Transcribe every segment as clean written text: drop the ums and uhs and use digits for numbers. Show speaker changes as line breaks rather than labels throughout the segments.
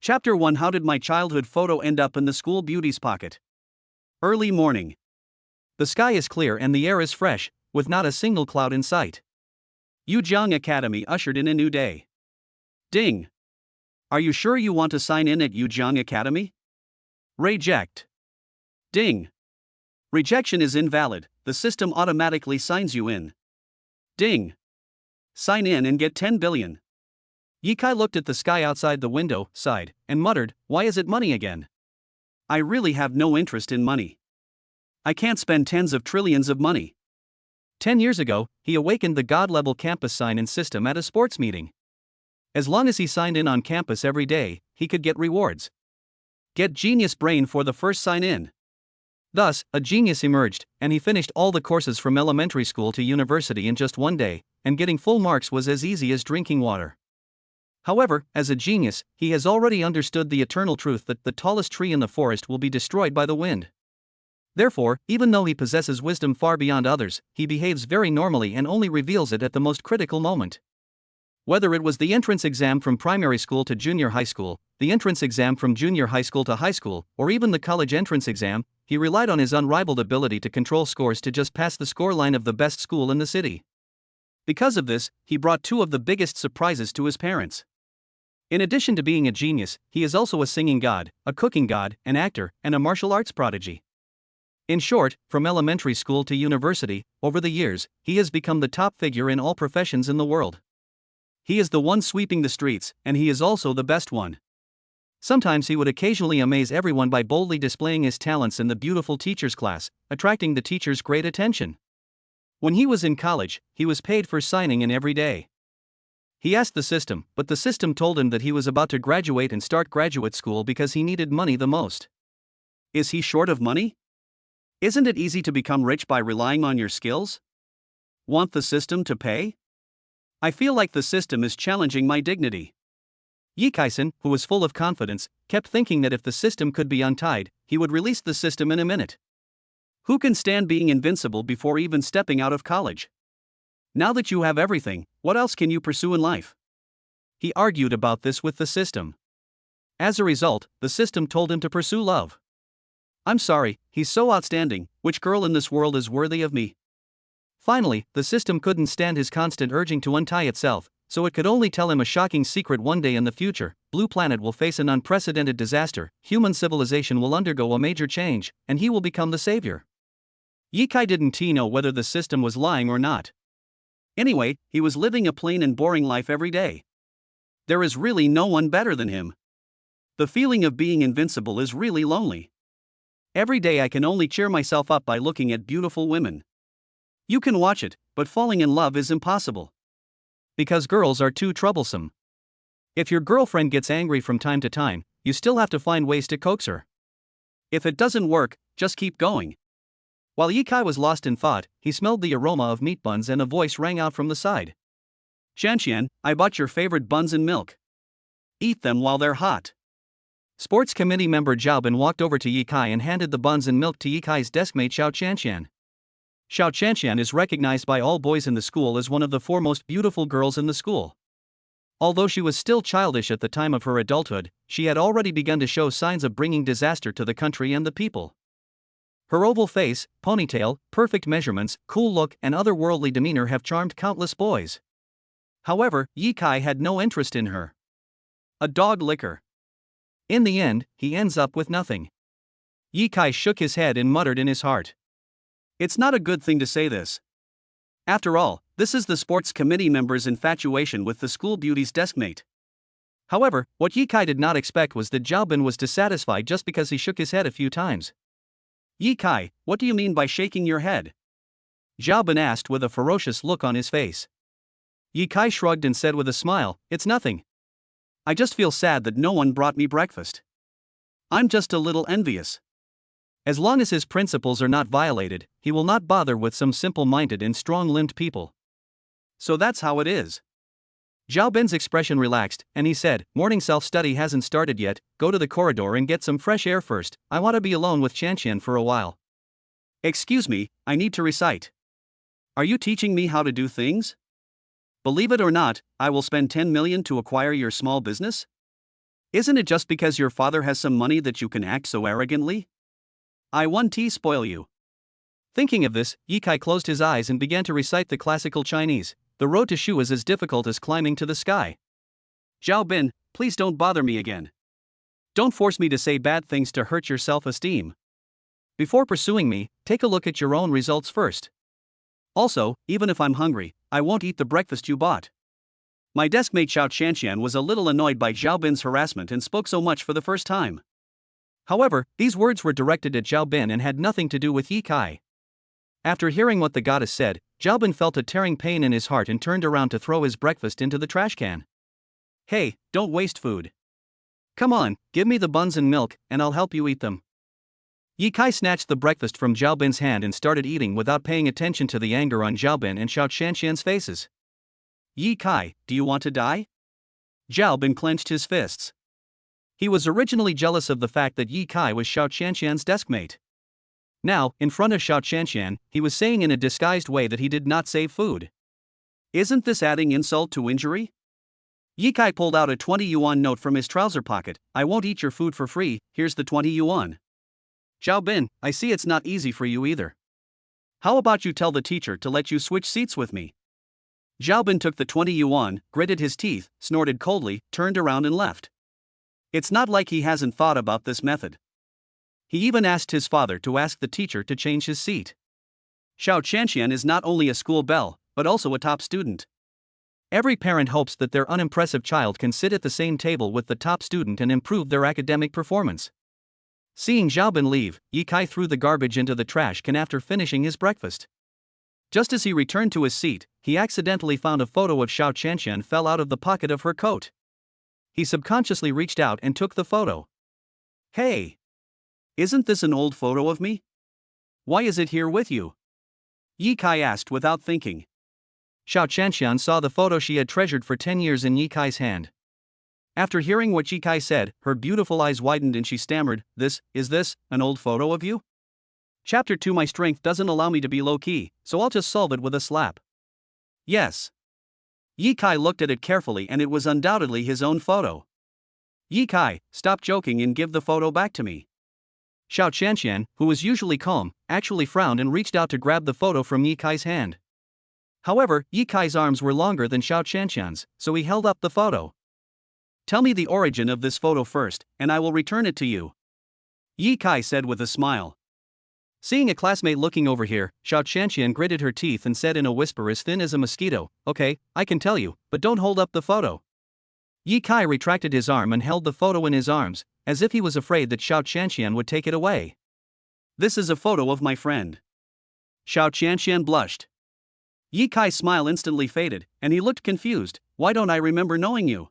Chapter 1: How did my childhood photo end up in the school beauty's pocket? Early morning. The sky is clear and the air is fresh, with not a single cloud in sight. Yujiang Academy ushered in a new day. Ding! Are you sure you want to sign in at Yujiang Academy? Reject. Ding! Rejection is invalid, the system automatically signs you in. Ding! Sign in and get 10 billion. Yikai looked at the sky outside the window, sighed, and muttered, "Why is it money again? I really have no interest in money. I can't spend tens of trillions of money." 10 years ago, he awakened the God-level campus sign-in system at a sports meeting. As long as he signed in on campus every day, he could get rewards. Get Genius Brain for the first sign-in. Thus, a genius emerged, and he finished all the courses from elementary school to university in just one day, and getting full marks was as easy as drinking water. However, as a genius, he has already understood the eternal truth that the tallest tree in the forest will be destroyed by the wind. Therefore, even though he possesses wisdom far beyond others, he behaves very normally and only reveals it at the most critical moment. Whether it was the entrance exam from primary school to junior high school, the entrance exam from junior high school to high school, or even the college entrance exam, he relied on his unrivaled ability to control scores to just pass the scoreline of the best school in the city. Because of this, he brought two of the biggest surprises to his parents. In addition to being a genius, he is also a singing god, a cooking god, an actor, and a martial arts prodigy. In short, from elementary school to university, over the years, he has become the top figure in all professions in the world. He is the one sweeping the streets, and he is also the best one. Sometimes he would occasionally amaze everyone by boldly displaying his talents in the beautiful teacher's class, attracting the teacher's great attention. When he was in college, he was paid for signing in every day. He asked the system, but the system told him that he was about to graduate and start graduate school because he needed money the most. Is he short of money? Isn't it easy to become rich by relying on your skills? Want the system to pay? I feel like the system is challenging my dignity. Yikai-san, who was full of confidence, kept thinking that if the system could be untied, he would release the system in a minute. Who can stand being invincible before even stepping out of college? Now that you have everything, what else can you pursue in life? He argued about this with the system. As a result, the system told him to pursue love. I'm sorry, he's so outstanding, which girl in this world is worthy of me? Finally, the system couldn't stand his constant urging to untie itself, so it could only tell him a shocking secret: one day in the future, Blue Planet will face an unprecedented disaster, human civilization will undergo a major change, and he will become the savior. Yikai didn't know whether the system was lying or not. Anyway, he was living a plain and boring life every day. There is really no one better than him. The feeling of being invincible is really lonely. Every day I can only cheer myself up by looking at beautiful women. You can watch it, but falling in love is impossible. Because girls are too troublesome. If your girlfriend gets angry from time to time, you still have to find ways to coax her. If it doesn't work, just keep going. While Yikai was lost in thought, he smelled the aroma of meat buns and a voice rang out from the side. "Shanshan, I bought your favorite buns and milk. Eat them while they're hot." Sports committee member Zhao Bin walked over to Yikai and handed the buns and milk to Yikai's deskmate Xiao Chanshan. Xiao Chanshan is recognized by all boys in the school as one of the four most beautiful girls in the school. Although she was still childish at the time of her adulthood, she had already begun to show signs of bringing disaster to the country and the people. Her oval face, ponytail, perfect measurements, cool look, and otherworldly demeanor have charmed countless boys. However, Yikai had no interest in her. A dog licker. In the end, he ends up with nothing. Yikai shook his head and muttered in his heart. It's not a good thing to say this. After all, this is the sports committee member's infatuation with the school beauty's deskmate. However, what Yikai did not expect was that Zhao Bin was dissatisfied just because he shook his head a few times. "Yikai, what do you mean by shaking your head?" Zhao Bin asked with a ferocious look on his face. Yikai shrugged and said with a smile, "It's nothing. I just feel sad that no one brought me breakfast. I'm just a little envious." As long as his principles are not violated, he will not bother with some simple-minded and strong-limbed people. So that's how it is. Zhao Bin's expression relaxed, and he said, "Morning self-study hasn't started yet, go to the corridor and get some fresh air first, I want to be alone with Chanshan for a while." "Excuse me, I need to recite." "Are you teaching me how to do things?" "Believe it or not, I will spend 10 million to acquire your small business." Isn't it just because your father has some money that you can act so arrogantly? I won't spoil you. Thinking of this, Ye Kai closed his eyes and began to recite the classical Chinese. The road to Shu is as difficult as climbing to the sky. Zhao Bin, please don't bother me again. Don't force me to say bad things to hurt your self-esteem. Before pursuing me, take a look at your own results first. Also, even if I'm hungry, I won't eat the breakfast you bought. My deskmate Xiao Qianqian was a little annoyed by Zhao Bin's harassment and spoke so much for the first time. However, these words were directed at Zhao Bin and had nothing to do with Ye Kai. After hearing what the goddess said, Zhao Bin felt a tearing pain in his heart and turned around to throw his breakfast into the trash can. Hey, don't waste food. Come on, give me the buns and milk, and I'll help you eat them. Ye Kai snatched the breakfast from Zhao Bin's hand and started eating without paying attention to the anger on Zhao Bin and Xiao Qianqian's faces. Ye Kai, do you want to die? Zhao Bin clenched his fists. He was originally jealous of the fact that Ye Kai was Xiao Qianqian's deskmate. Now, in front of Xiao Qianqian, he was saying in a disguised way that he did not save food. Isn't this adding insult to injury? Ye Kai pulled out a 20 yuan note from his trouser pocket. I won't eat your food for free, here's the 20 yuan. Zhao Bin, I see it's not easy for you either. How about you tell the teacher to let you switch seats with me? Zhao Bin took the 20 yuan, gritted his teeth, snorted coldly, turned around and left. It's not like he hasn't thought about this method. He even asked his father to ask the teacher to change his seat. Xiao Qianqian is not only a school belle, but also a top student. Every parent hopes that their unimpressive child can sit at the same table with the top student and improve their academic performance. Seeing Zhao Bin leave, Ye Kai threw the garbage into the trash can after finishing his breakfast. Just as he returned to his seat, he accidentally found a photo of Xiao Qianqian fell out of the pocket of her coat. He subconsciously reached out and took the photo. Hey! Isn't this an old photo of me? Why is it here with you? Ye Kai asked without thinking. Xiao Qianqian saw the photo she had treasured for 10 years in Ye Kai's hand. After hearing what Ye Kai said, her beautiful eyes widened and she stammered, Is this an old photo of you? Chapter 2 My strength doesn't allow me to be low-key, so I'll just solve it with a slap. Yes. Ye Kai looked at it carefully and it was undoubtedly his own photo. Ye Kai, stop joking and give the photo back to me. Xiao Qianqian, who was usually calm, actually frowned and reached out to grab the photo from Ye Kai's hand. However, Ye Kai's arms were longer than Xiao Qianqian's, so he held up the photo. Tell me the origin of this photo first, and I will return it to you. Ye Kai said with a smile. Seeing a classmate looking over here, Xiao Qianqian gritted her teeth and said in a whisper as thin as a mosquito, Okay, I can tell you, but don't hold up the photo. Ye Kai retracted his arm and held the photo in his arms, as if he was afraid that Xiao Qianqian would take it away. This is a photo of my friend. Xiao Qianqian blushed. Ye Kai's smile instantly faded, and he looked confused. Why don't I remember knowing you?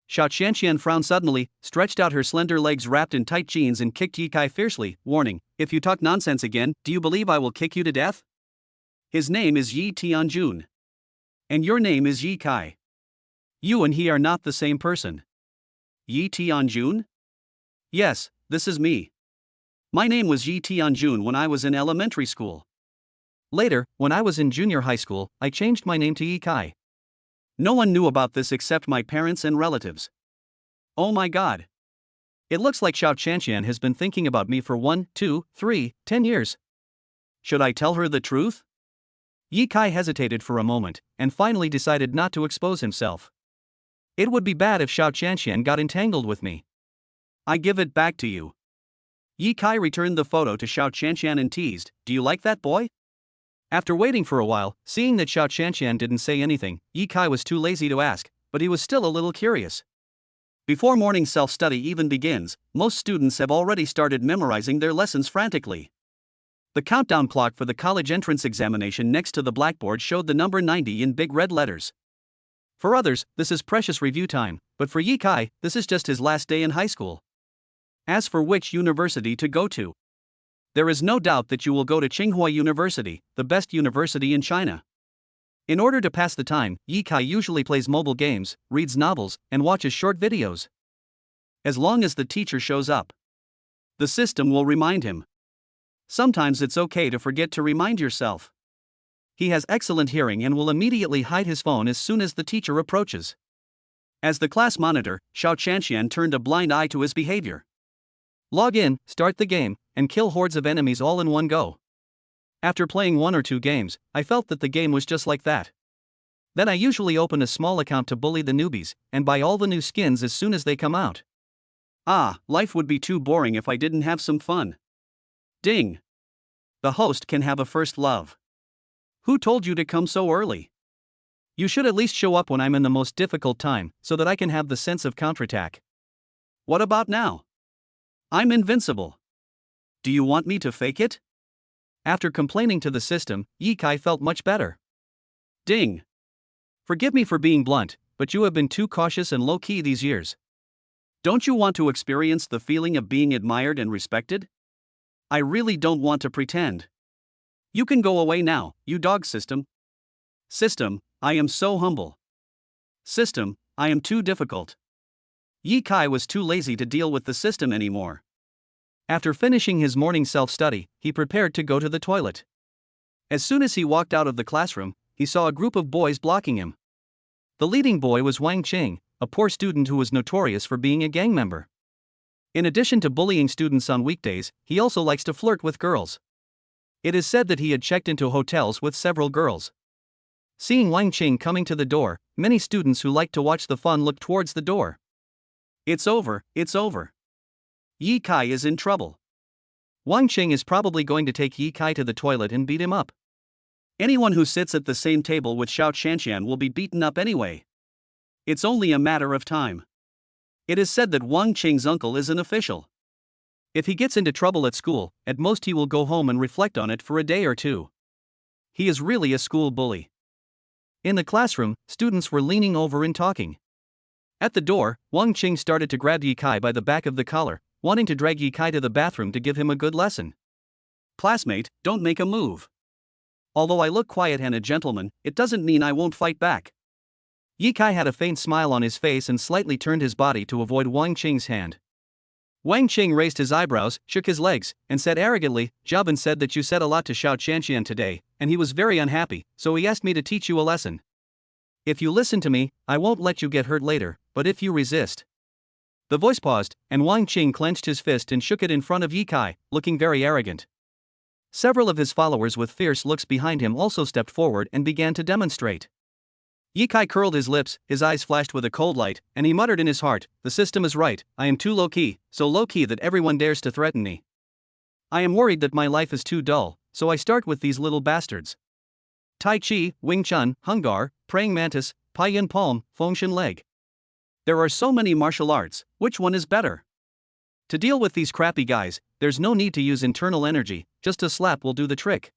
Xiao Qianqian frowned suddenly, stretched out her slender legs wrapped in tight jeans and kicked Ye Kai fiercely, warning, If you talk nonsense again, do you believe I will kick you to death? His name is Yi Tianjun. And your name is Ye Kai. You and he are not the same person. Yi Tianjun? Yes, this is me. My name was Yi Tianjun when I was in elementary school. Later, when I was in junior high school, I changed my name to Ye Kai. No one knew about this except my parents and relatives. Oh my god. It looks like Xiao Qianqian has been thinking about me for 1, 2, 3, 10 years. Should I tell her the truth? Ye Kai hesitated for a moment, and finally decided not to expose himself. It would be bad if Xiao Qianqian got entangled with me. I give it back to you. Ye Kai returned the photo to Xiao Qianqian and teased, Do you like that boy? After waiting for a while, seeing that Xiao Qianqian didn't say anything, Ye Kai was too lazy to ask, but he was still a little curious. Before morning self-study even begins, most students have already started memorizing their lessons frantically. The countdown clock for the college entrance examination next to the blackboard showed the number 90 in big red letters. For others, this is precious review time, but for Ye Kai, this is just his last day in high school. As for which university to go to, there is no doubt that you will go to Tsinghua University, the best university in China. In order to pass the time, Ye Kai usually plays mobile games, reads novels, and watches short videos. As long as the teacher shows up, the system will remind him. Sometimes it's okay to forget to remind yourself. He has excellent hearing and will immediately hide his phone as soon as the teacher approaches. As the class monitor, Xiao Chanshan turned a blind eye to his behavior. Log in, start the game, and kill hordes of enemies all in one go. After playing 1 or 2 games, I felt that the game was just like that. Then I usually open a small account to bully the newbies, and buy all the new skins as soon as they come out. Ah, life would be too boring if I didn't have some fun. Ding! The host can have a first love. Who told you to come so early? You should at least show up when I'm in the most difficult time, so that I can have the sense of counterattack. What about now? I'm invincible. Do you want me to fake it? After complaining to the system, Yi Kai felt much better. Ding! Forgive me for being blunt, but you have been too cautious and low-key these years. Don't you want to experience the feeling of being admired and respected? I really don't want to pretend. You can go away now, you dog system. System, I am so humble. System, I am too difficult. Yi Kai was too lazy to deal with the system anymore. After finishing his morning self-study, he prepared to go to the toilet. As soon as he walked out of the classroom, he saw a group of boys blocking him. The leading boy was Wang Qing, a poor student who was notorious for being a gang member. In addition to bullying students on weekdays, he also likes to flirt with girls. It is said that he had checked into hotels with several girls. Seeing Wang Qing coming to the door, many students who liked to watch the fun looked towards the door. It's over, it's over. Yi Kai is in trouble. Wang Qing is probably going to take Yi Kai to the toilet and beat him up. Anyone who sits at the same table with Xiao Chanshan will be beaten up anyway. It's only a matter of time. It is said that Wang Qing's uncle is an official. If he gets into trouble at school, at most he will go home and reflect on it for a day or two. He is really a school bully. In the classroom, students were leaning over and talking. At the door, Wang Qing started to grab Yi Kai by the back of the collar, wanting to drag Yi Kai to the bathroom to give him a good lesson. Classmate, don't make a move. Although I look quiet and a gentleman, it doesn't mean I won't fight back. Yi Kai had a faint smile on his face and slightly turned his body to avoid Wang Qing's hand. Wang Qing raised his eyebrows, shook his legs, and said arrogantly, Jabin said that you said a lot to Xiao Chanshan today, and he was very unhappy, so he asked me to teach you a lesson. If you listen to me, I won't let you get hurt later, but if you resist. The voice paused, and Wang Qing clenched his fist and shook it in front of Yi Kai, looking very arrogant. Several of his followers with fierce looks behind him also stepped forward and began to demonstrate. Yi Kai curled his lips, his eyes flashed with a cold light, and he muttered in his heart, the system is right, I am too low-key, so low-key that everyone dares to threaten me. I am worried that my life is too dull, so I start with these little bastards. Tai Chi, Wing Chun, Hungar, Praying Mantis, Pai Yin Palm, Fengshan Leg. There are so many martial arts, which one is better? To deal with these crappy guys, there's no need to use internal energy, just a slap will do the trick.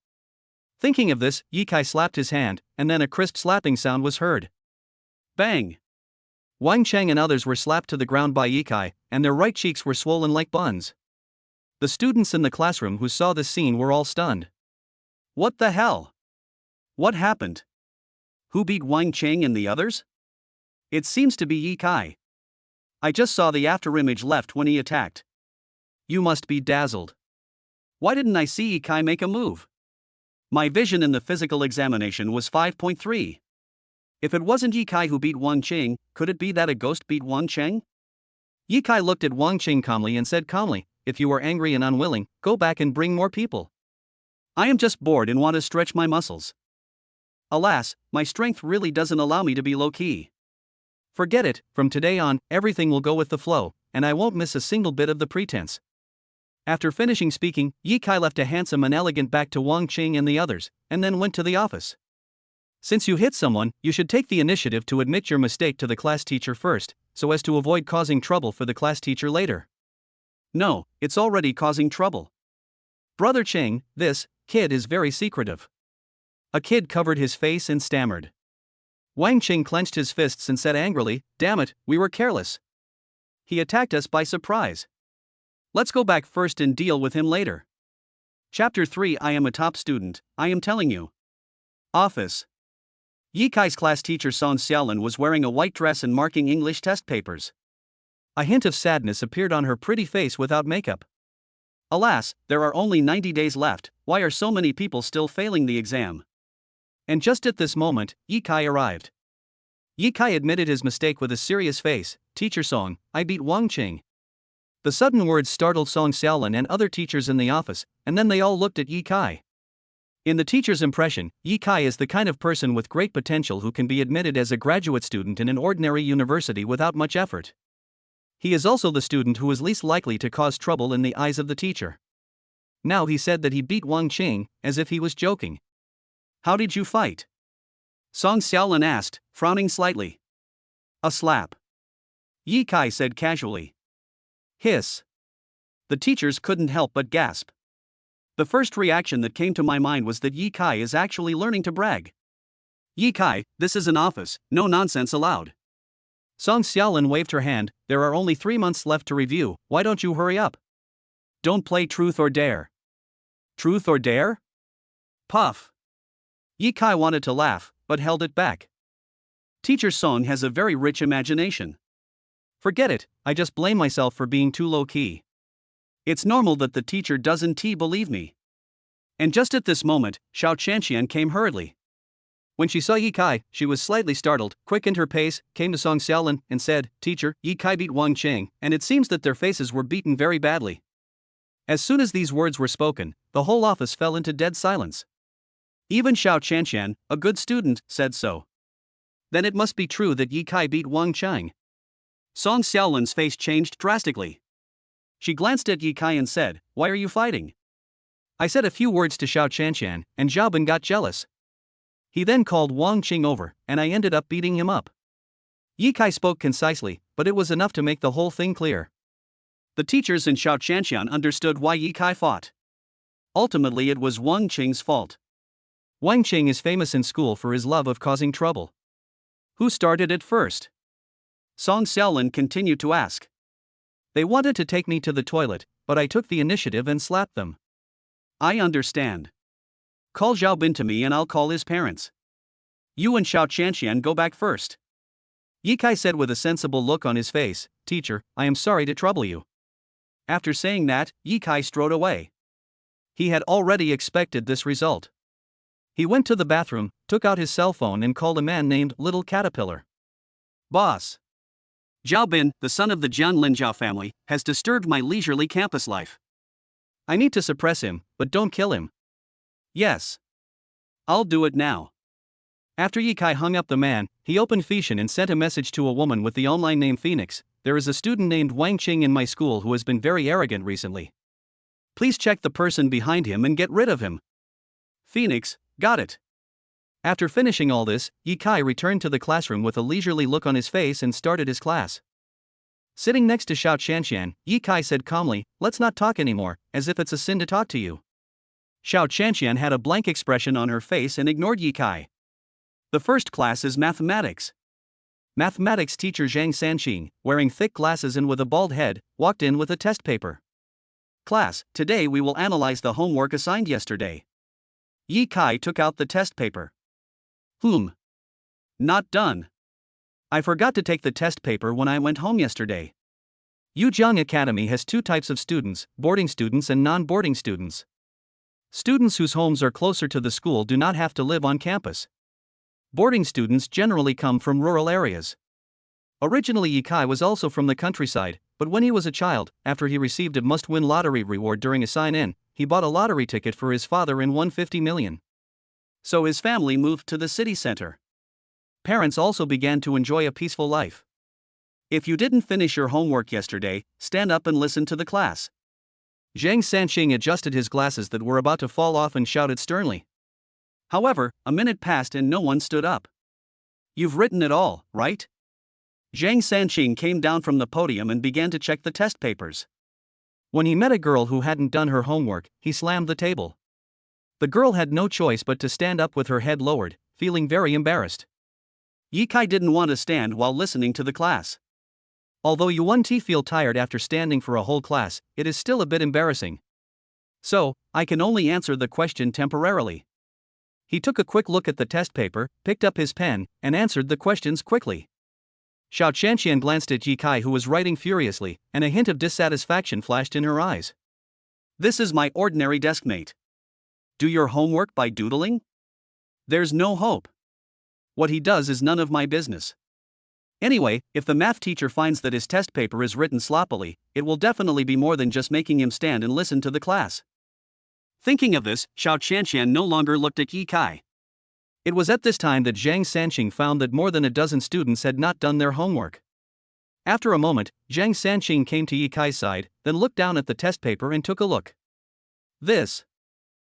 Thinking of this, Yi Kai slapped his hand, and then a crisp slapping sound was heard. Bang! Wang Cheng and others were slapped to the ground by Yi Kai, and their right cheeks were swollen like buns. The students in the classroom who saw this scene were all stunned. What the hell? What happened? Who beat Wang Cheng and the others? It seems to be Yi Kai. I just saw the afterimage left when he attacked. You must be dazzled. Why didn't I see Yi Kai make a move? My vision in the physical examination was 5.3. If it wasn't Yi Kai who beat Wang Qing, could it be that a ghost beat Wang Cheng? Yi Kai looked at Wang Qing calmly and said calmly, if you are angry and unwilling, go back and bring more people. I am just bored and want to stretch my muscles. Alas, my strength really doesn't allow me to be low-key. Forget it, from today on, everything will go with the flow, and I won't miss a single bit of the pretense. After finishing speaking, Yi Kai left a handsome and elegant back to Wang Qing and the others, and then went to the office. Since you hit someone, you should take the initiative to admit your mistake to the class teacher first, so as to avoid causing trouble for the class teacher later. No, it's already causing trouble. Brother Qing, this kid is very secretive. A kid covered his face and stammered. Wang Qing clenched his fists and said angrily, damn it, we were careless. He attacked us by surprise. Let's go back first and deal with him later. Chapter 3 I am a top student, I am telling you. Office. Yi Kai's class teacher Song Xiaolin was wearing a white dress and marking English test papers. A hint of sadness appeared on her pretty face without makeup. Alas, there are only 90 days left, why are so many people still failing the exam? And just at this moment, Yi Kai arrived. Yi Kai admitted his mistake with a serious face. Teacher Song, I beat Wang Qing. The sudden words startled Song Xiaolin and other teachers in the office, and then they all looked at Yi Kai. In the teacher's impression, Yi Kai is the kind of person with great potential who can be admitted as a graduate student in an ordinary university without much effort. He is also the student who is least likely to cause trouble in the eyes of the teacher. Now he said that he beat Wang Qing, as if he was joking. How did you fight? Song Xiaolin asked, frowning slightly. A slap. Yi Kai said casually. Hiss. The teachers couldn't help but gasp. The first reaction that came to my mind was that Yi Kai is actually learning to brag. Yi Kai, this is an office, no nonsense allowed. Song Xiaolin waved her hand. There are only 3 months left to review, why don't you hurry up? Don't play truth or dare. Truth or dare? Puff. Yi Kai wanted to laugh, but held it back. Teacher Song has a very rich imagination. Forget it, I just blame myself for being too low-key. It's normal that the teacher doesn't believe me. And just at this moment, Xiao Chanxian came hurriedly. When she saw Yi Kai, she was slightly startled, quickened her pace, came to Song Xiaolin, and said, Teacher, Yi Kai beat Wang Qing, and it seems that their faces were beaten very badly. As soon as these words were spoken, the whole office fell into dead silence. Even Xiao Chanxian, a good student, said so. Then it must be true that Yi Kai beat Wang Qing. Song Xiaolin's face changed drastically. She glanced at Yi Kai and said, Why are you fighting? I said a few words to Xiao Chanxian, and Xiaobin got jealous. He then called Wang Qing over, and I ended up beating him up. Yi Kai spoke concisely, but it was enough to make the whole thing clear. The teachers and Xiao Chanxian understood why Yi Kai fought. Ultimately it was Wang Qing's fault. Wang Qing is famous in school for his love of causing trouble. Who started it first? Song Xiaolin continued to ask. They wanted to take me to the toilet, but I took the initiative and slapped them. I understand. Call Xiaobin to me and I'll call his parents. You and Xiao Chanxian go back first. Yi Kai said with a sensible look on his face, Teacher, I am sorry to trouble you. After saying that, Yi Kai strode away. He had already expected this result. He went to the bathroom, took out his cell phone and called a man named Little Caterpillar. Boss. Xiaobin, the son of the Jian Linjiao family, has disturbed my leisurely campus life. I need to suppress him, but don't kill him. Yes. I'll do it now. After Yi Kai hung up the man, he opened Feishan and sent a message to a woman with the online name Phoenix. There is a student named Wang Qing in my school who has been very arrogant recently. Please check the person behind him and get rid of him. Phoenix, got it. After finishing all this, Yi Kai returned to the classroom with a leisurely look on his face and started his class. Sitting next to Xiao Chanxian, Yi Kai said calmly, Let's not talk anymore, as if it's a sin to talk to you. Xiao Chanxian had a blank expression on her face and ignored Yi Kai. The first class is mathematics. Mathematics teacher Zhang Sanqing, wearing thick glasses and with a bald head, walked in with a test paper. Class, today we will analyze the homework assigned yesterday. Yi Kai took out the test paper. Not done. I forgot to take the test paper when I went home yesterday. Yujiang Academy has 2 types of students, boarding students and non-boarding students. Students whose homes are closer to the school do not have to live on campus. Boarding students generally come from rural areas. Originally Yi Kai was also from the countryside, but when he was a child, after he received a must-win lottery reward during a sign-in, he bought a lottery ticket for his father and won 50 million. So his family moved to the city center. Parents also began to enjoy a peaceful life. If you didn't finish your homework yesterday, stand up and listen to the class. Zhang Sanqing adjusted his glasses that were about to fall off and shouted sternly. However, a minute passed and no one stood up. You've written it all, right? Zhang Sanqing came down from the podium and began to check the test papers. When he met a girl who hadn't done her homework, he slammed the table. The girl had no choice but to stand up with her head lowered, feeling very embarrassed. Yi Kai didn't want to stand while listening to the class. Although you won't feel tired after standing for a whole class, it is still a bit embarrassing. So, I can only answer the question temporarily. He took a quick look at the test paper, picked up his pen, and answered the questions quickly. Xiao Chanxian glanced at Yi Kai who was writing furiously, and a hint of dissatisfaction flashed in her eyes. This is my ordinary deskmate. Do your homework by doodling? There's no hope. What he does is none of my business. Anyway, if the math teacher finds that his test paper is written sloppily, it will definitely be more than just making him stand and listen to the class. Thinking of this, Xiao Qianqian no longer looked at Yi Kai. It was at this time that Zhang Sanqing found that more than a dozen students had not done their homework. After a moment, Zhang Sanqing came to Yi Kai's side, then looked down at the test paper and took a look. This.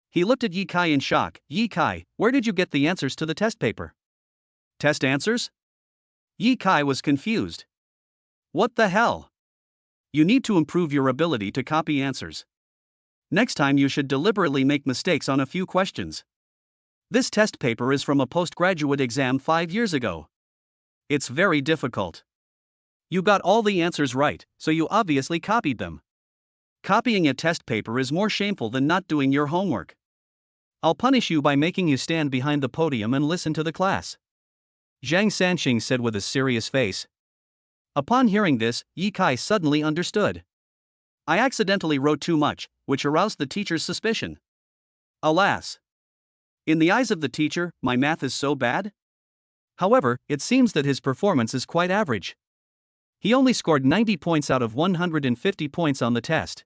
He looked at Yi Kai in shock. Yi Kai, where did you get the answers to the test paper? Test answers? Yi Kai was confused. What the hell? You need to improve your ability to copy answers. Next time you should deliberately make mistakes on a few questions. This test paper is from a postgraduate exam 5 years ago. It's very difficult. You got all the answers right, so you obviously copied them. Copying a test paper is more shameful than not doing your homework. I'll punish you by making you stand behind the podium and listen to the class. Zhang Sanqing said with a serious face. Upon hearing this, Yi Kai suddenly understood. I accidentally wrote too much, which aroused the teacher's suspicion. Alas! In the eyes of the teacher, my math is so bad? However, it seems that his performance is quite average. He only scored 90 points out of 150 points on the test.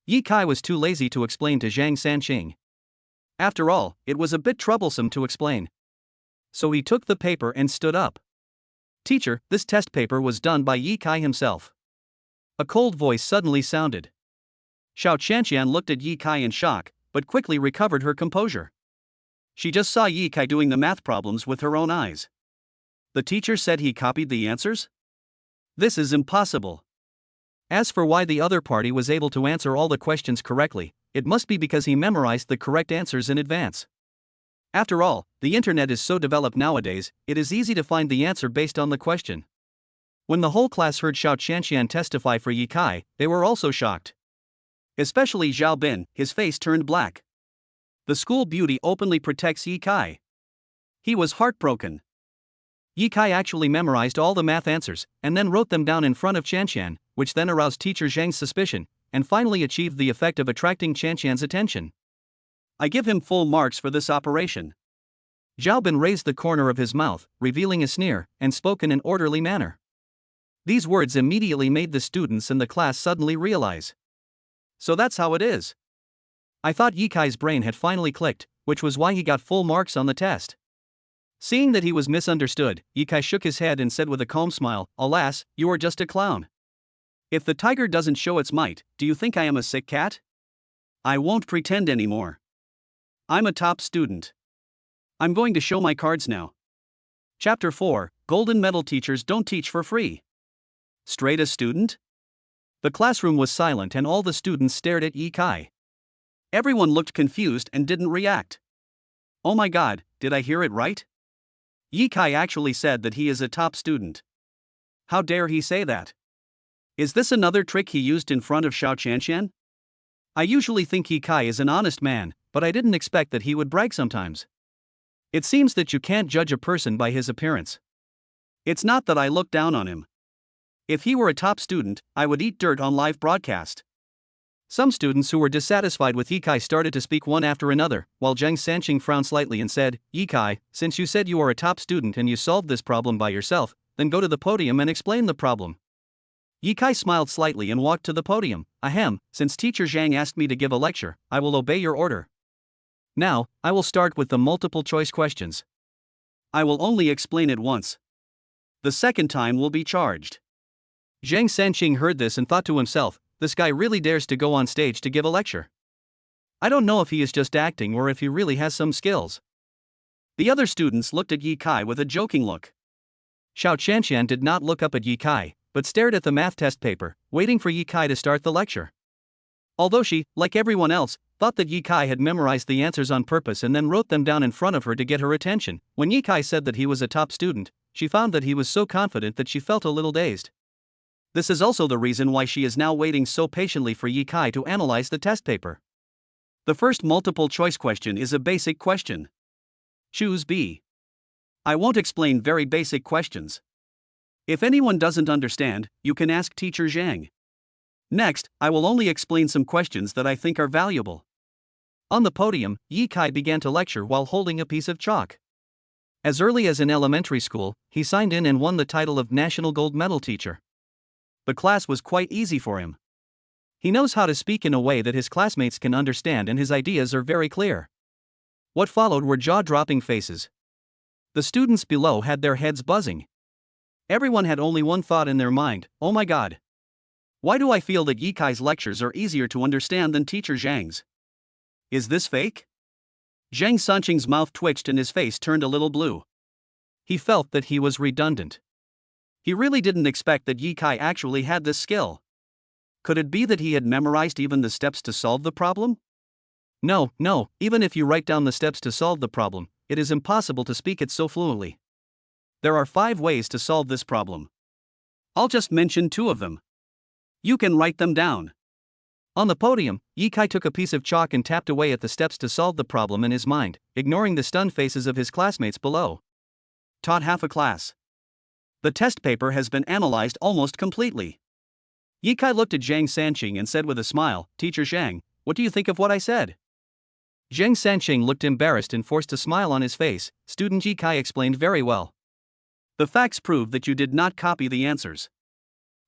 Yi Kai was too lazy to explain to Zhang Sanqing. After all, it was a bit troublesome to explain. So he took the paper and stood up. Teacher, this test paper was done by Yi Kai himself. A cold voice suddenly sounded. Xiao Qianqian looked at Yi Kai in shock, but quickly recovered her composure. She just saw Yi Kai doing the math problems with her own eyes. The teacher said he copied the answers? This is impossible. As for why the other party was able to answer all the questions correctly, it must be because he memorized the correct answers in advance. After all, the internet is so developed nowadays, it is easy to find the answer based on the question. When the whole class heard Xiao Qianqian testify for Yi Kai, they were also shocked. Especially Zhao Bin, his face turned black. The school beauty openly protects Yi Kai. He was heartbroken. Yi Kai actually memorized all the math answers, and then wrote them down in front of Qianqian, which then aroused teacher Zhang's suspicion, and finally achieved the effect of attracting Qianqian's attention. I give him full marks for this operation. Zhao Bin raised the corner of his mouth, revealing a sneer, and spoke in an orderly manner. These words immediately made the students and the class suddenly realize. So that's how it is. I thought Yi Kai's brain had finally clicked, which was why he got full marks on the test. Seeing that he was misunderstood, Yi Kai shook his head and said with a calm smile, Alas, you are just a clown. If the tiger doesn't show its might, do you think I am a sick cat? I won't pretend anymore. I'm a top student. I'm going to show my cards now. Chapter 4, Golden Medal Teachers Don't Teach for Free. Straight a student? The classroom was silent and all the students stared at Yi Kai. Everyone looked confused and didn't react. Oh my god, did I hear it right? Yi Kai actually said that he is a top student. How dare he say that? Is this another trick he used in front of Xiao Qianqian? I usually think Yi Kai is an honest man, but I didn't expect that he would brag sometimes. It seems that you can't judge a person by his appearance. It's not that I look down on him. If he were a top student, I would eat dirt on live broadcast. Some students who were dissatisfied with Yi Kai started to speak one after another, while Zhang Sanqing frowned slightly and said, Yi Kai, since you said you are a top student and you solved this problem by yourself, then go to the podium and explain the problem. Yi Kai smiled slightly and walked to the podium. Ahem, since teacher Zhang asked me to give a lecture, I will obey your order. Now, I will start with the multiple choice questions. I will only explain it once. The second time will be charged. Zhang Sanqing heard this and thought to himself, this guy really dares to go on stage to give a lecture. I don't know if he is just acting or if he really has some skills. The other students looked at Yi Kai with a joking look. Xiao Qianqian did not look up at Yi Kai, but stared at the math test paper, waiting for Yi Kai to start the lecture. Although she, like everyone else, thought that Yi Kai had memorized the answers on purpose and then wrote them down in front of her to get her attention, when Yi Kai said that he was a top student, she found that he was so confident that she felt a little dazed. This is also the reason why she is now waiting so patiently for Yi Kai to analyze the test paper. The first multiple choice question is a basic question. Choose B. I won't explain very basic questions. If anyone doesn't understand, you can ask teacher Zhang. Next, I will only explain some questions that I think are valuable. On the podium, Yi Kai began to lecture while holding a piece of chalk. As early as in elementary school, he signed in and won the title of National Gold Medal Teacher. The class was quite easy for him. He knows how to speak in a way that his classmates can understand, and his ideas are very clear. What followed were jaw-dropping faces. The students below had their heads buzzing. Everyone had only one thought in their mind: oh my god. Why do I feel that Yi Kai's lectures are easier to understand than Teacher Zhang's? Is this fake? Zhang Sanqing's mouth twitched and his face turned a little blue. He felt that he was redundant. He really didn't expect that Yi Kai actually had this skill. Could it be that he had memorized even the steps to solve the problem? No, even if you write down the steps to solve the problem, it is impossible to speak it so fluently. There are 5 ways to solve this problem. I'll just mention 2 of them. You can write them down. On the podium, Yi Kai took a piece of chalk and tapped away at the steps to solve the problem in his mind, ignoring the stunned faces of his classmates below. Taught half a class. The test paper has been analyzed almost completely. Yi Kai looked at Zhang Sanqing and said with a smile, Teacher Zhang, what do you think of what I said? Zhang Sanqing looked embarrassed and forced a smile on his face. Student Yi Kai explained very well. The facts prove that you did not copy the answers.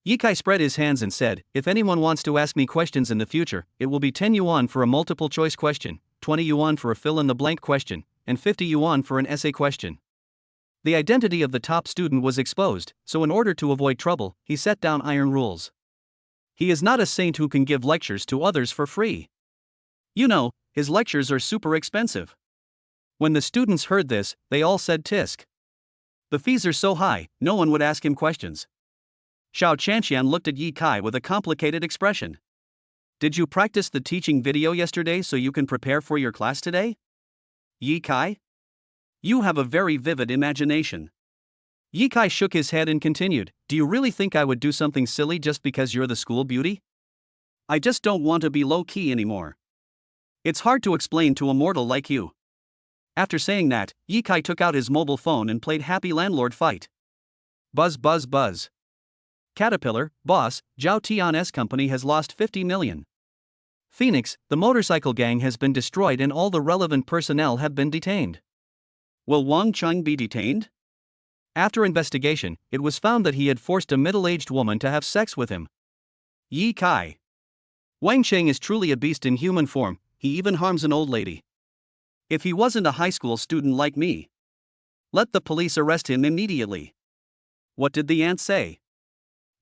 Yi Kai spread his hands and said, if anyone wants to ask me questions in the future, it will be 10 yuan for a multiple choice question, 20 yuan for a fill-in-the-blank question, and 50 yuan for an essay question. The identity of the top student was exposed, so in order to avoid trouble, he set down iron rules. He is not a saint who can give lectures to others for free. You know, his lectures are super expensive. When the students heard this, they all said tisk. The fees are so high, no one would ask him questions. Xiao Chanxian looked at Yi Kai with a complicated expression. Did you practice the teaching video yesterday so you can prepare for your class today? Yi Kai? You have a very vivid imagination. Yi Kai shook his head and continued, do you really think I would do something silly just because you're the school beauty? I just don't want to be low-key anymore. It's hard to explain to a mortal like you. After saying that, Yi Kai took out his mobile phone and played Happy Landlord Fight. Buzz buzz buzz. Caterpillar, boss, Zhao Tian's company has lost 50 million. Phoenix, the motorcycle gang has been destroyed and all the relevant personnel have been detained. Will Wang Cheng be detained? After investigation, it was found that he had forced a middle-aged woman to have sex with him. Yi Kai. Wang Cheng is truly a beast in human form, he even harms an old lady. If he wasn't a high school student like me, let the police arrest him immediately. What did the ant say?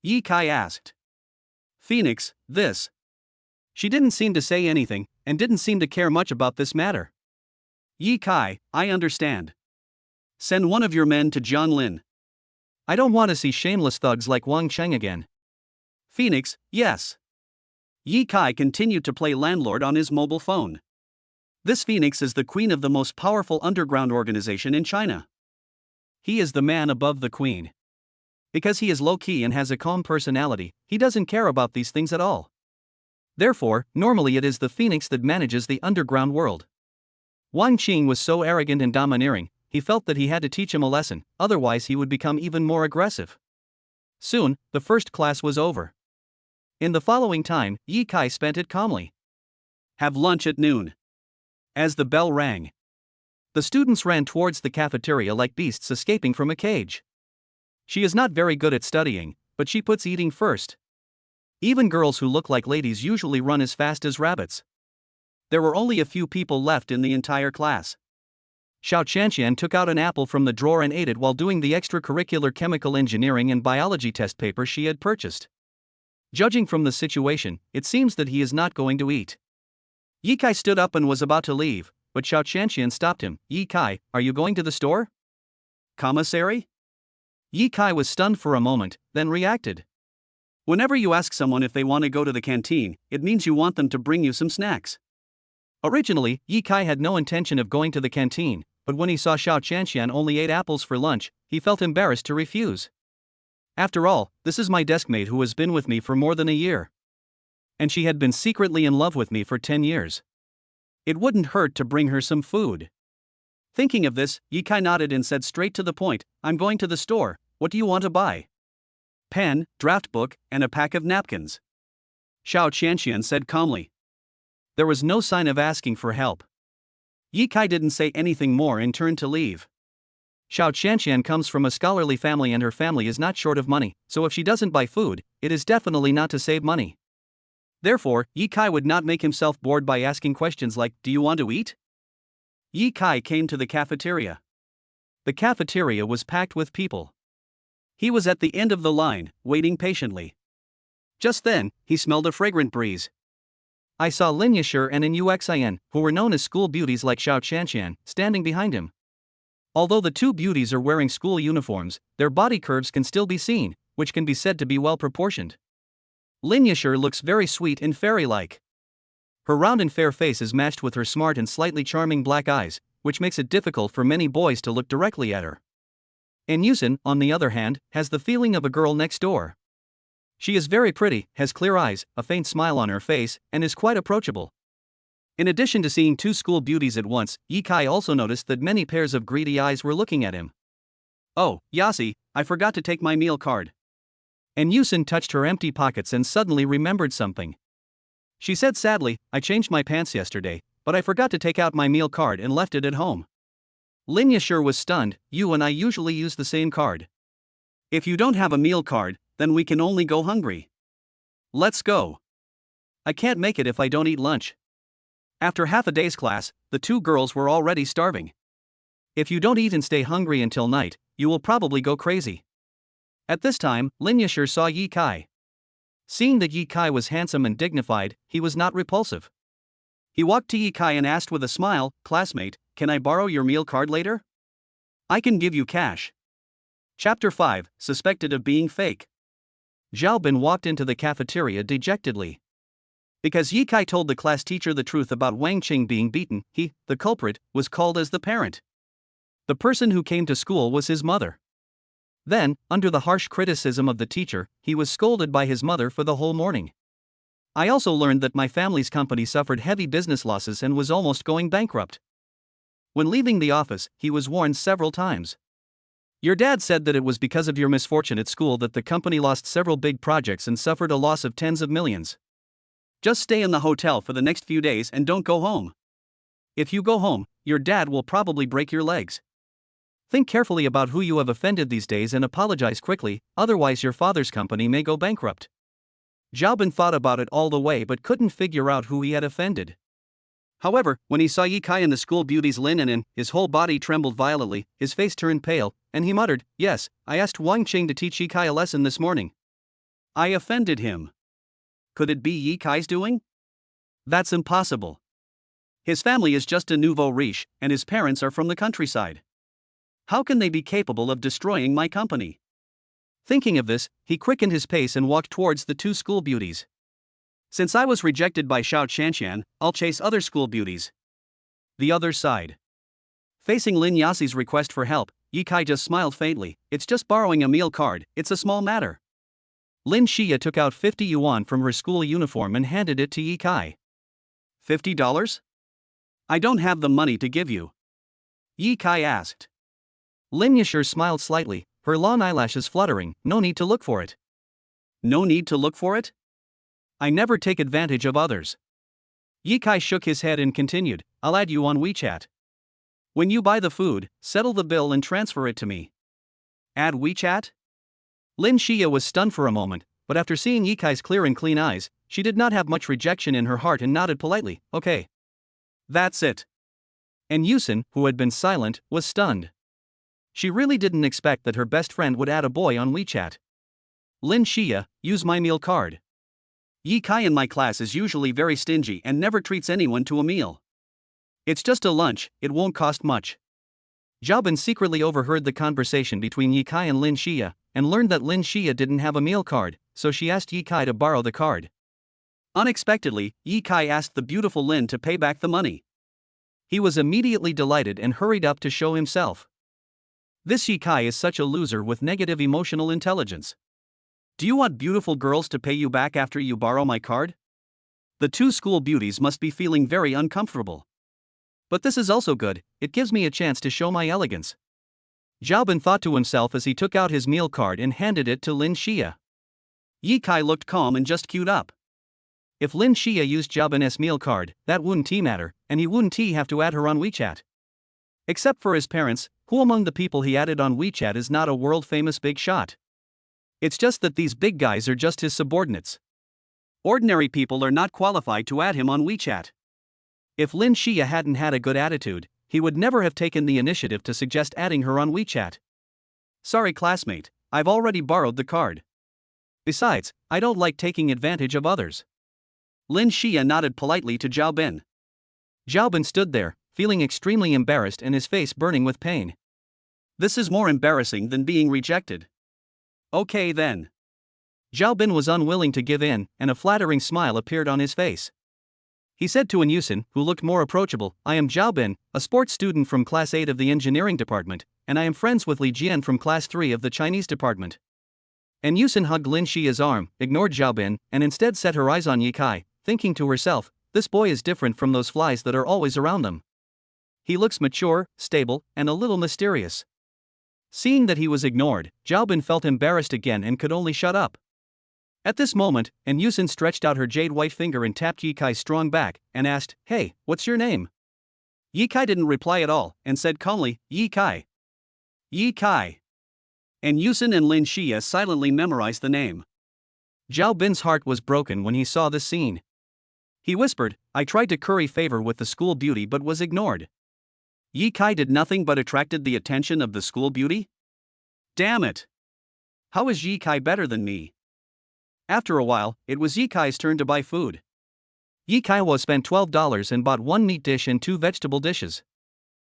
Yi Kai asked. Phoenix, this. She didn't seem to say anything, and didn't seem to care much about this matter. Yi Kai, I understand. Send one of your men to Jianglin. I don't want to see shameless thugs like Wang Cheng again. Phoenix, yes. Yi Kai continued to play landlord on his mobile phone. This Phoenix is the queen of the most powerful underground organization in China. He is the man above the queen. Because he is low-key and has a calm personality, he doesn't care about these things at all. Therefore, normally it is the Phoenix that manages the underground world. Wang Qing was so arrogant and domineering, he felt that he had to teach him a lesson, otherwise he would become even more aggressive. Soon, the first class was over. In the following time, Yi Kai spent it calmly. Have lunch at noon. As the bell rang, the students ran towards the cafeteria like beasts escaping from a cage. She is not very good at studying, but she puts eating first. Even girls who look like ladies usually run as fast as rabbits. There were only a few people left in the entire class. Xiao Chanxian took out an apple from the drawer and ate it while doing the extracurricular chemical engineering and biology test paper she had purchased. Judging from the situation, it seems that he is not going to eat. Yi Kai stood up and was about to leave, but Xiao Chanxian stopped him. Yi Kai, are you going to the store? Commissary? Yi Kai was stunned for a moment, then reacted. Whenever you ask someone if they want to go to the canteen, it means you want them to bring you some snacks. Originally, Yi Kai had no intention of going to the canteen, but when he saw Xiao Chanxian only ate apples for lunch, he felt embarrassed to refuse. After all, this is my deskmate who has been with me for more than a year. And she had been secretly in love with me for 10 years. It wouldn't hurt to bring her some food. Thinking of this, Yi Kai nodded and said straight to the point, I'm going to the store, what do you want to buy? Pen, draft book, and a pack of napkins. Xiao Chanxian said calmly. There was no sign of asking for help. Yi Kai didn't say anything more and turned to leave. Xiao Qianqian comes from a scholarly family and her family is not short of money, so if she doesn't buy food, it is definitely not to save money. Therefore, Yi Kai would not make himself bored by asking questions like, "Do you want to eat?" Yi Kai came to the cafeteria. The cafeteria was packed with people. He was at the end of the line, waiting patiently. Just then, he smelled a fragrant breeze. I saw Lin Yashir and An Uxin, who were known as school beauties like Xiao Qianqian, standing behind him. Although the two beauties are wearing school uniforms, their body curves can still be seen, which can be said to be well proportioned. Lin Yashir looks very sweet and fairy-like. Her round and fair face is matched with her smart and slightly charming black eyes, which makes it difficult for many boys to look directly at her. An Yusin, on the other hand, has the feeling of a girl next door. She is very pretty, has clear eyes, a faint smile on her face, and is quite approachable. In addition to seeing two school beauties at once, Yi Kai also noticed that many pairs of greedy eyes were looking at him. "Oh, Yasi, I forgot to take my meal card." And Yusin touched her empty pockets and suddenly remembered something. She said sadly, "I changed my pants yesterday, but I forgot to take out my meal card and left it at home." Lin Yashir was stunned. "You and I usually use the same card. If you don't have a meal card, then we can only go hungry. Let's go. I can't make it if I don't eat lunch." After half a day's class, the two girls were already starving. If you don't eat and stay hungry until night, you will probably go crazy. At this time, Lin Yashir saw Yi Kai. Seeing that Yi Kai was handsome and dignified, he was not repulsive. He walked to Yi Kai and asked with a smile, "Classmate, can I borrow your meal card later? I can give you cash." Chapter 5, Suspected of being fake. Zhao Bin walked into the cafeteria dejectedly. Because Yi Kai told the class teacher the truth about Wang Qing being beaten, he, the culprit, was called as the parent. The person who came to school was his mother. Then, under the harsh criticism of the teacher, he was scolded by his mother for the whole morning. I also learned that my family's company suffered heavy business losses and was almost going bankrupt. When leaving the office, he was warned several times. Your dad said that it was because of your misfortune at school that the company lost several big projects and suffered a loss of tens of millions. Just stay in the hotel for the next few days and don't go home. If you go home, your dad will probably break your legs. Think carefully about who you have offended these days and apologize quickly, otherwise your father's company may go bankrupt. Zhao Bin thought about it all the way but couldn't figure out who he had offended. However, when he saw Yi Kai and the school beauty's Lin and his whole body trembled violently, his face turned pale, and he muttered, "Yes, I asked Wang Qing to teach Yi Kai a lesson this morning. I offended him. Could it be Yi Kai's doing? That's impossible. His family is just a nouveau riche, and his parents are from the countryside. How can they be capable of destroying my company?" Thinking of this, he quickened his pace and walked towards the two school beauties. "Since I was rejected by Xiao Qianqian, I'll chase other school beauties." The other side. Facing Lin Yasi's request for help, Yi Kai just smiled faintly. "It's just borrowing a meal card, it's a small matter." Lin Xia took out 50 yuan from her school uniform and handed it to Yi Kai. $50? I don't have the money to give you. Yi Kai asked. Lin Yashir smiled slightly, her long eyelashes fluttering. "No need to look for it." "No need to look for it? I never take advantage of others." Yi Kai shook his head and continued, "I'll add you on WeChat. When you buy the food, settle the bill and transfer it to me." Add WeChat? Lin Xia was stunned for a moment, but after seeing Yi Kai's clear and clean eyes, she did not have much rejection in her heart and nodded politely, "Okay. That's it." And Yusin, who had been silent, was stunned. She really didn't expect that her best friend would add a boy on WeChat. Lin Xia, use my meal card. Yi Kai in my class is usually very stingy and never treats anyone to a meal. It's just a lunch, it won't cost much. Zhao Bin secretly overheard the conversation between Yi Kai and Lin Xia, and learned that Lin Xia didn't have a meal card, so she asked Yi Kai to borrow the card. Unexpectedly, Yi Kai asked the beautiful Lin to pay back the money. He was immediately delighted and hurried up to show himself. This Yi Kai is such a loser with negative emotional intelligence. Do you want beautiful girls to pay you back after you borrow my card? The two school beauties must be feeling very uncomfortable. But this is also good, it gives me a chance to show my elegance. Zhao Bin thought to himself as he took out his meal card and handed it to Lin Xia. Yi Kai looked calm and just queued up. If Lin Xia used Zhao Bin's meal card, that wouldn't matter, and he wouldn't have to add her on WeChat. Except for his parents, who among the people he added on WeChat is not a world-famous big shot? It's just that these big guys are just his subordinates. Ordinary people are not qualified to add him on WeChat. If Lin Xia hadn't had a good attitude, he would never have taken the initiative to suggest adding her on WeChat. Sorry classmate, I've already borrowed the card. Besides, I don't like taking advantage of others. Lin Xia nodded politely to Zhao Bin. Zhao Bin stood there, feeling extremely embarrassed and his face burning with pain. This is more embarrassing than being rejected. Okay then. Zhao Bin was unwilling to give in, and a flattering smile appeared on his face. He said to An Yusin, who looked more approachable, I am Zhao Bin, a sports student from Class 8 of the engineering department, and I am friends with Li Jian from Class 3 of the Chinese department. An Yusin hugged Lin Xia's arm, ignored Zhao Bin, and instead set her eyes on Ye Kai, thinking to herself, this boy is different from those flies that are always around them. He looks mature, stable, and a little mysterious. Seeing that he was ignored, Zhao Bin felt embarrassed again and could only shut up. At this moment, An Yusin stretched out her jade white finger and tapped Ye Kai's strong back, and asked, Hey, what's your name? Ye Kai didn't reply at all, and said calmly, Ye Kai. Ye Kai. An Yusin and Lin Xia silently memorized the name. Zhao Bin's heart was broken when he saw this scene. He whispered, I tried to curry favor with the school beauty but was ignored. Ye Kai did nothing but attracted the attention of the school beauty? Damn it! How is Ye Kai better than me? After a while, it was Ye Kai's turn to buy food. Ye Kai was spent $12 and bought one meat dish and 2 vegetable dishes.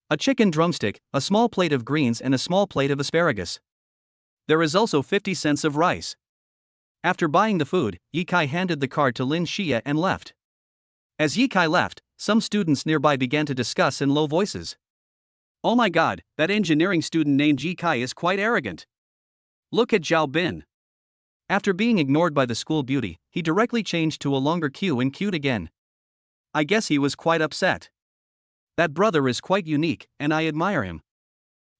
A chicken drumstick, a small plate of greens and a small plate of asparagus. There is also 50 cents of rice. After buying the food, Ye Kai handed the card to Lin Xia and left. As Ye Kai left, some students nearby began to discuss in low voices. Oh my god, that engineering student named Ye Kai is quite arrogant. Look at Zhao Bin. After being ignored by the school beauty, he directly changed to a longer queue and queued again. I guess he was quite upset. That brother is quite unique, and I admire him.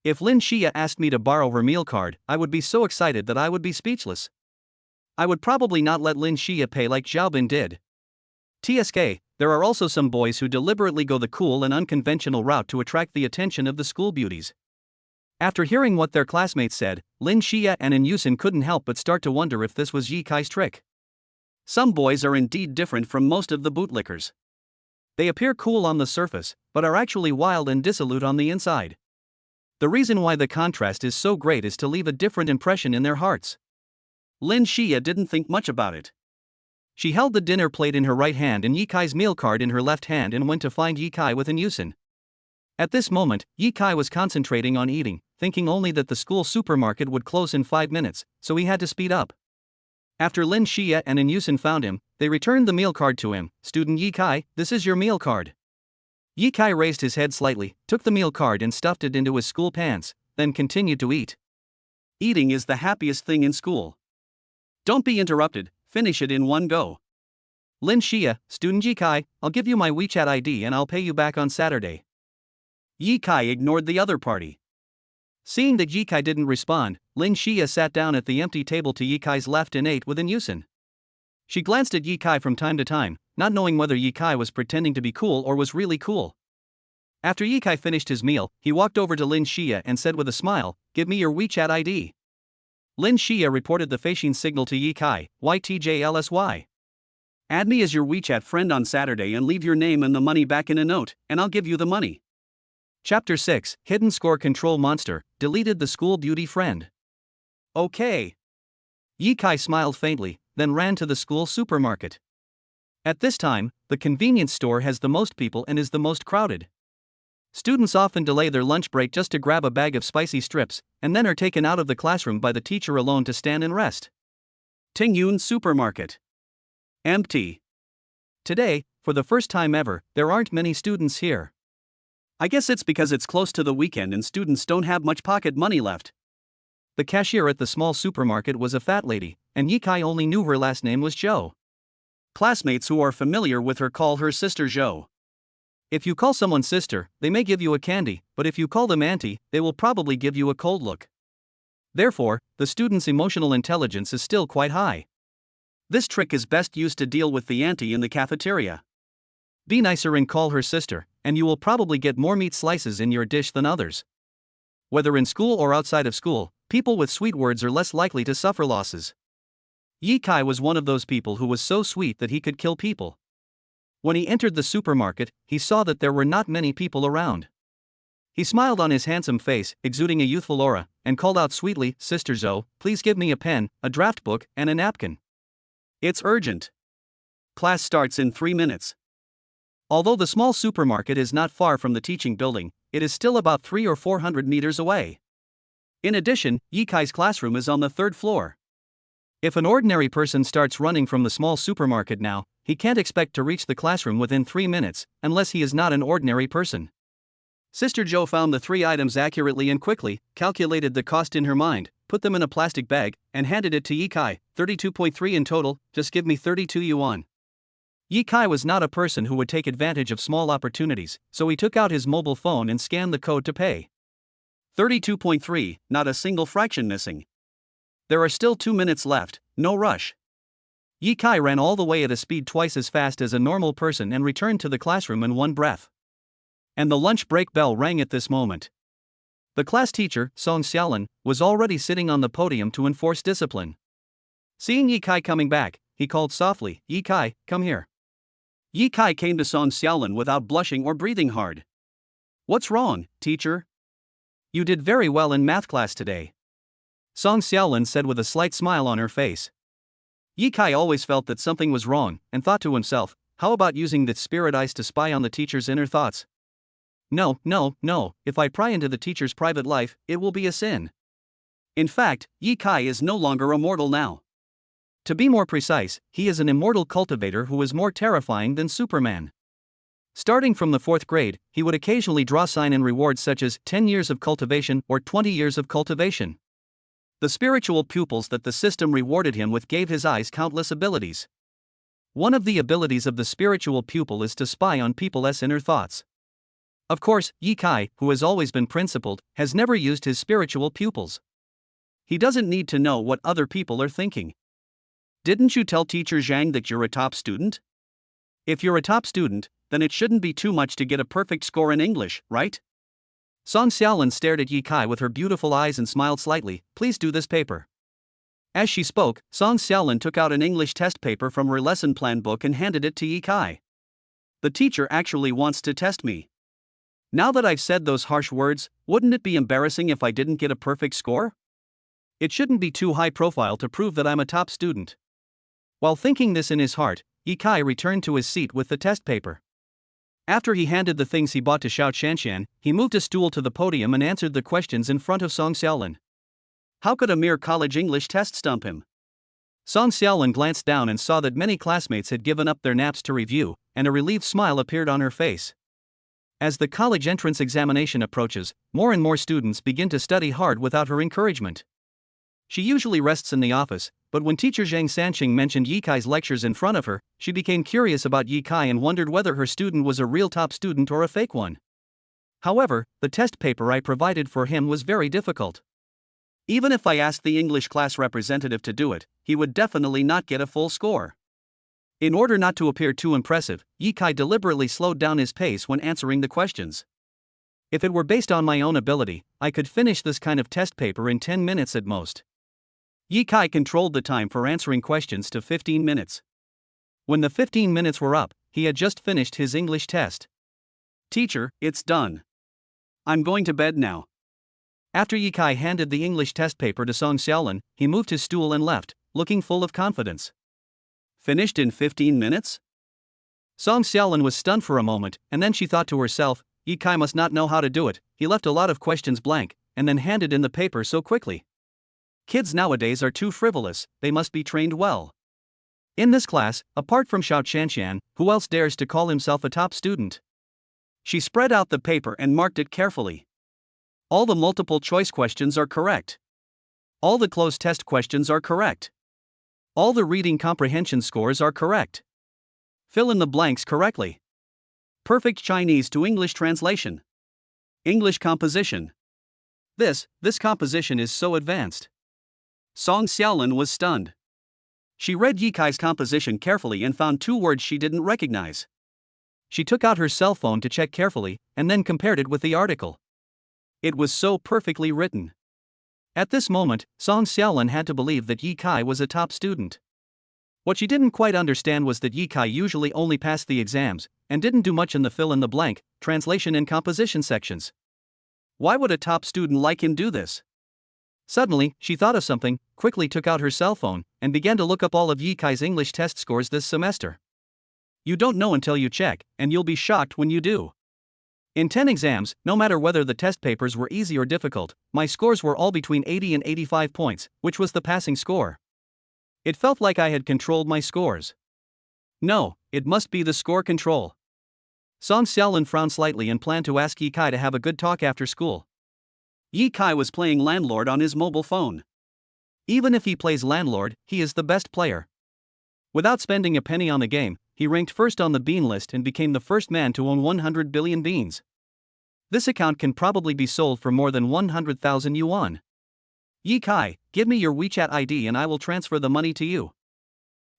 If Lin Xia asked me to borrow her meal card, I would be so excited that I would be speechless. I would probably not let Lin Xia pay like Zhao Bin did. TSK, there are also some boys who deliberately go the cool and unconventional route to attract the attention of the school beauties. After hearing what their classmates said, Lin Xia and An Yusin couldn't help but start to wonder if this was Ye Kai's trick. Some boys are indeed different from most of the bootlickers. They appear cool on the surface, but are actually wild and dissolute on the inside. The reason why the contrast is so great is to leave a different impression in their hearts. Lin Xia didn't think much about it. She held the dinner plate in her right hand and Ye Kai's meal card in her left hand and went to find Ye Kai with An Yusin. At this moment, Ye Kai was concentrating on eating, thinking only that the school supermarket would close in 5 minutes, so he had to speed up. After Lin Xia and An Yusin found him, they returned the meal card to him. Student Ye Kai, this is your meal card. Ye Kai raised his head slightly, took the meal card and stuffed it into his school pants, then continued to eat. Eating is the happiest thing in school. Don't be interrupted, finish it in one go. Lin Xia, student Ye Kai, I'll give you my WeChat ID and I'll pay you back on Saturday. Ye Kai ignored the other party. Seeing that Ye Kai didn't respond, Lin Xia sat down at the empty table to Ye Kai's left and ate with An Yusin. She glanced at Ye Kai from time to time, not knowing whether Ye Kai was pretending to be cool or was really cool. After Ye Kai finished his meal, he walked over to Lin Xia and said with a smile, Give me your WeChat ID. Lin Xia reported the Feishin signal to Ye Kai, YTJLSY. Add me as your WeChat friend on Saturday and leave your name and the money back in a note, and I'll give you the money. Chapter 6, Hidden Score Control Monster, deleted the school beauty friend. Okay. Ye Kai smiled faintly, then ran to the school supermarket. At this time, the convenience store has the most people and is the most crowded. Students often delay their lunch break just to grab a bag of spicy strips, and then are taken out of the classroom by the teacher alone to stand and rest. Tingyun Supermarket. Empty. Today, for the first time ever, there aren't many students here. I guess it's because it's close to the weekend and students don't have much pocket money left. The cashier at the small supermarket was a fat lady, and Ye Kai only knew her last name was Zhou. Classmates who are familiar with her call her sister Zhou. If you call someone sister, they may give you a candy, but if you call them auntie, they will probably give you a cold look. Therefore, the student's emotional intelligence is still quite high. This trick is best used to deal with the auntie in the cafeteria. Be nicer and call her sister, and you will probably get more meat slices in your dish than others. Whether in school or outside of school, people with sweet words are less likely to suffer losses. Yi Kai was one of those people who was so sweet that he could kill people. When he entered the supermarket, he saw that there were not many people around. He smiled on his handsome face, exuding a youthful aura, and called out sweetly, "Sister Zoe, please give me a pen, a draft book, and a napkin. It's urgent. Class starts in 3 minutes." Although the small supermarket is not far from the teaching building, it is still about 300 or 400 meters away. In addition, Yi Kai's classroom is on the 3rd floor. If an ordinary person starts running from the small supermarket now, he can't expect to reach the classroom within 3 minutes, unless he is not an ordinary person. Sister Joe found the 3 items accurately and quickly, calculated the cost in her mind, put them in a plastic bag, and handed it to Yi Kai. 32.3 in total, just give me 32 yuan. Yi Kai was not a person who would take advantage of small opportunities, so he took out his mobile phone and scanned the code to pay. 32.3, not a single fraction missing. There are still 2 minutes left, no rush. Yi Kai ran all the way at a speed twice as fast as a normal person and returned to the classroom in one breath. And the lunch break bell rang at this moment. The class teacher, Song Xiaolin, was already sitting on the podium to enforce discipline. Seeing Yi Kai coming back, he called softly, "Yi Kai, come here." Yi Kai came to Song Xiaolin without blushing or breathing hard. "What's wrong, teacher?" "You did very well in math class today," Song Xiaolin said with a slight smile on her face. Yi Kai always felt that something was wrong, and thought to himself, how about using the spirit eyes to spy on the teacher's inner thoughts? No, if I pry into the teacher's private life, it will be a sin. In fact, Yi Kai is no longer a mortal now. To be more precise, he is an immortal cultivator who is more terrifying than Superman. Starting from the 4th grade, he would occasionally draw sign and rewards such as 10 years of cultivation or 20 years of cultivation. The spiritual pupils that the system rewarded him with gave his eyes countless abilities. One of the abilities of the spiritual pupil is to spy on people's inner thoughts. Of course, Yi Kai, who has always been principled, has never used his spiritual pupils. He doesn't need to know what other people are thinking. "Didn't you tell Teacher Zhang that you're a top student? If you're a top student, then it shouldn't be too much to get a perfect score in English, right?" Song Xiaolin stared at Yi Kai with her beautiful eyes and smiled slightly. "Please do this paper." As she spoke, Song Xiaolin took out an English test paper from her lesson plan book and handed it to Yi Kai. "The teacher actually wants to test me. Now that I've said those harsh words, wouldn't it be embarrassing if I didn't get a perfect score? It shouldn't be too high profile to prove that I'm a top student." While thinking this in his heart, Yi Kai returned to his seat with the test paper. After he handed the things he bought to Xiao Shanshan, he moved a stool to the podium and answered the questions in front of Song Xiaolin. How could a mere college English test stump him? Song Xiaolin glanced down and saw that many classmates had given up their naps to review, and a relieved smile appeared on her face. As the college entrance examination approaches, more and more students begin to study hard without her encouragement. She usually rests in the office, but when teacher Zhang Sanqing mentioned Yi Kai's lectures in front of her, she became curious about Yi Kai and wondered whether her student was a real top student or a fake one. However, the test paper I provided for him was very difficult. Even if I asked the English class representative to do it, he would definitely not get a full score. In order not to appear too impressive, Yi Kai deliberately slowed down his pace when answering the questions. If it were based on my own ability, I could finish this kind of test paper in 10 minutes at most. Yi Kai controlled the time for answering questions to 15 minutes. When the 15 minutes were up, he had just finished his English test. "Teacher, it's done. I'm going to bed now." After Yi Kai handed the English test paper to Song Xiaolin, he moved his stool and left, looking full of confidence. "Finished in 15 minutes? Song Xiaolin was stunned for a moment, and then she thought to herself, Yi Kai must not know how to do it. He left a lot of questions blank, and then handed in the paper so quickly. Kids nowadays are too frivolous, they must be trained well. In this class, apart from Xiao Shanshan, who else dares to call himself a top student? She spread out the paper and marked it carefully. All the multiple choice questions are correct. All the closed test questions are correct. All the reading comprehension scores are correct. Fill in the blanks correctly. Perfect Chinese to English translation. English composition. This composition is so advanced. Song Xiaolin was stunned. She read Yi Kai's composition carefully and found 2 words she didn't recognize. She took out her cell phone to check carefully, and then compared it with the article. It was so perfectly written. At this moment, Song Xiaolin had to believe that Yi Kai was a top student. What she didn't quite understand was that Yi Kai usually only passed the exams, and didn't do much in the fill-in-the-blank, translation and composition sections. Why would a top student like him do this? Suddenly, she thought of something, quickly took out her cell phone, and began to look up all of Yi Kai's English test scores this semester. You don't know until you check, and you'll be shocked when you do. In 10 exams, no matter whether the test papers were easy or difficult, my scores were all between 80 and 85 points, which was the passing score. It felt like I had controlled my scores. No, it must be the score control. Song Xiaolin frowned slightly and planned to ask Yi Kai to have a good talk after school. Yi Kai was playing landlord on his mobile phone. Even if he plays landlord, he is the best player. Without spending a penny on the game, he ranked first on the bean list and became the first man to own 100 billion beans. This account can probably be sold for more than 100,000 yuan. Yi Kai, give me your WeChat ID and I will transfer the money to you.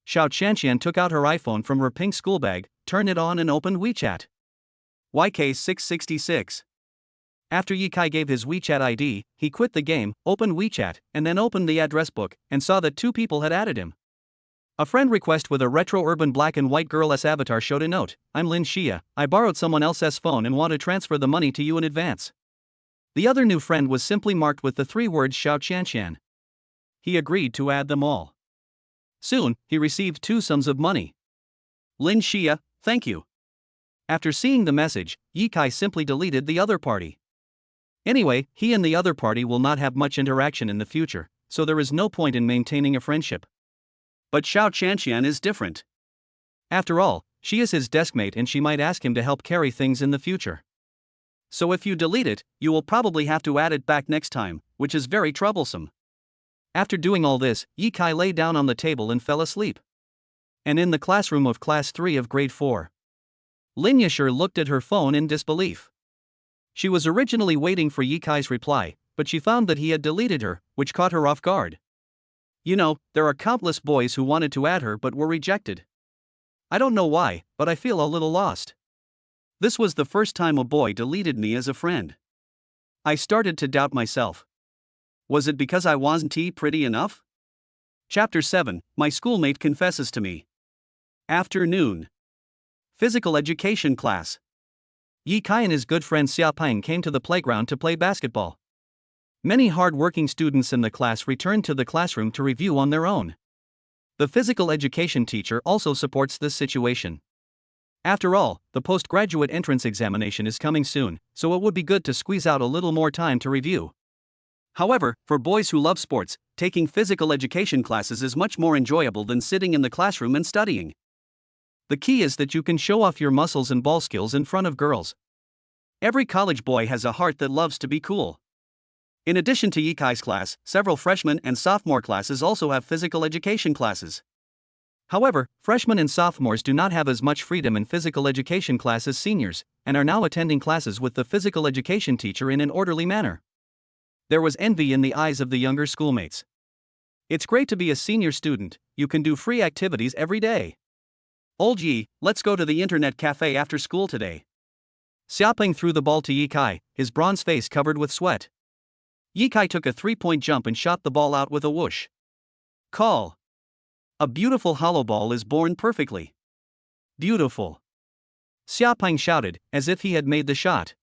Xiao Qianqian took out her iPhone from her pink school bag, turned it on and opened WeChat. YK666. After Yi Kai gave his WeChat ID, he quit the game, opened WeChat, and then opened the address book, and saw that 2 people had added him. A friend request with a retro urban black and white girl as avatar showed a note. I'm Lin Xia, I borrowed someone else's phone and want to transfer the money to you in advance. The other new friend was simply marked with the 3 words Xiao Qianqian. He agreed to add them all. Soon, he received 2 sums of money. Lin Xia, thank you. After seeing the message, Yi Kai simply deleted the other party. Anyway, he and the other party will not have much interaction in the future, so there is no point in maintaining a friendship. But Xiao Qianqian is different. After all, she is his deskmate and she might ask him to help carry things in the future. So if you delete it, you will probably have to add it back next time, which is very troublesome. After doing all this, Yi Kai lay down on the table and fell asleep. And in the classroom of class 3 of grade 4, Lin Yasher looked at her phone in disbelief. She was originally waiting for Yi Kai's reply, but she found that he had deleted her, which caught her off guard. You know, there are countless boys who wanted to add her but were rejected. I don't know why, but I feel a little lost. This was the first time a boy deleted me as a friend. I started to doubt myself. Was it because I wasn't pretty enough? Chapter 7, My Schoolmate Confesses to Me. Afternoon. Physical education class. Yi Kai and his good friend Xia Peng came to the playground to play basketball. Many hard-working students in the class returned to the classroom to review on their own. The physical education teacher also supports this situation. After all, the postgraduate entrance examination is coming soon, so it would be good to squeeze out a little more time to review. However, for boys who love sports, taking physical education classes is much more enjoyable than sitting in the classroom and studying. The key is that you can show off your muscles and ball skills in front of girls. Every college boy has a heart that loves to be cool. In addition to Yi Kai's class, several freshman and sophomore classes also have physical education classes. However, freshmen and sophomores do not have as much freedom in physical education class as seniors, and are now attending classes with the physical education teacher in an orderly manner. There was envy in the eyes of the younger schoolmates. It's great to be a senior student, you can do free activities every day. Old Yi, let's go to the internet cafe after school today. Xiaoping threw the ball to Yi Kai, his bronze face covered with sweat. Yi Kai took a 3-point jump and shot the ball out with a whoosh. Call. A beautiful hollow ball is born perfectly. Beautiful. Xiaoping shouted, as if he had made the shot.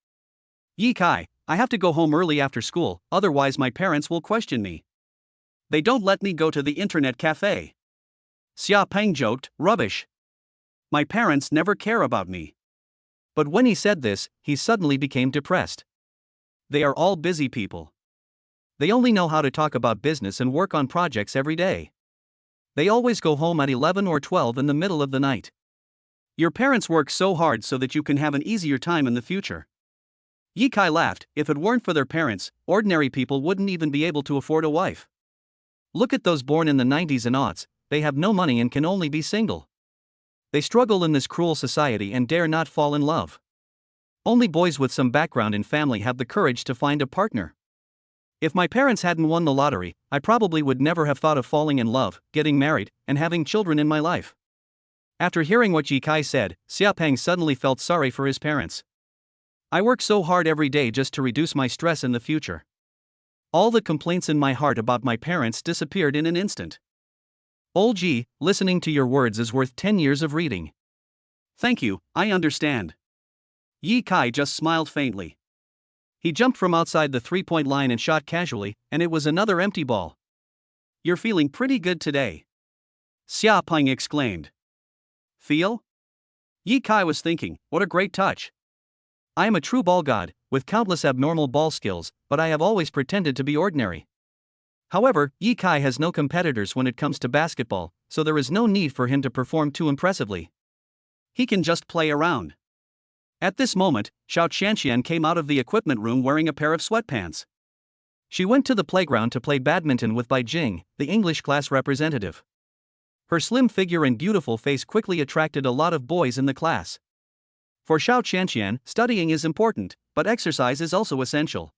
Yi Kai, I have to go home early after school, otherwise my parents will question me. They don't let me go to the internet cafe. Xiaoping joked, rubbish. My parents never care about me. But when he said this, he suddenly became depressed. They are all busy people. They only know how to talk about business and work on projects every day. They always go home at 11 or 12 in the middle of the night. Your parents work so hard so that you can have an easier time in the future. Yi Kai laughed, if it weren't for their parents, ordinary people wouldn't even be able to afford a wife. Look at those born in the 90s and aughts, they have no money and can only be single. They struggle in this cruel society and dare not fall in love. Only boys with some background in family have the courage to find a partner. If my parents hadn't won the lottery, I probably would never have thought of falling in love, getting married, and having children in my life. After hearing what Yi Kai said, Xiaopeng suddenly felt sorry for his parents. I work so hard every day just to reduce my stress in the future. All the complaints in my heart about my parents disappeared in an instant. Old Ji, listening to your words is worth 10 years of reading. Thank you, I understand. Yi Kai just smiled faintly. He jumped from outside the three-point line and shot casually, and it was another empty ball. You're feeling pretty good today. Xiaopeng exclaimed. Feel? Yi Kai was thinking, what a great touch. I am a true ball god, with countless abnormal ball skills, but I have always pretended to be ordinary. However, Yi Kai has no competitors when it comes to basketball, so there is no need for him to perform too impressively. He can just play around. At this moment, Xiao Qianqian came out of the equipment room wearing a pair of sweatpants. She went to the playground to play badminton with Bai Jing, the English class representative. Her slim figure and beautiful face quickly attracted a lot of boys in the class. For Xiao Qianqian, studying is important, but exercise is also essential.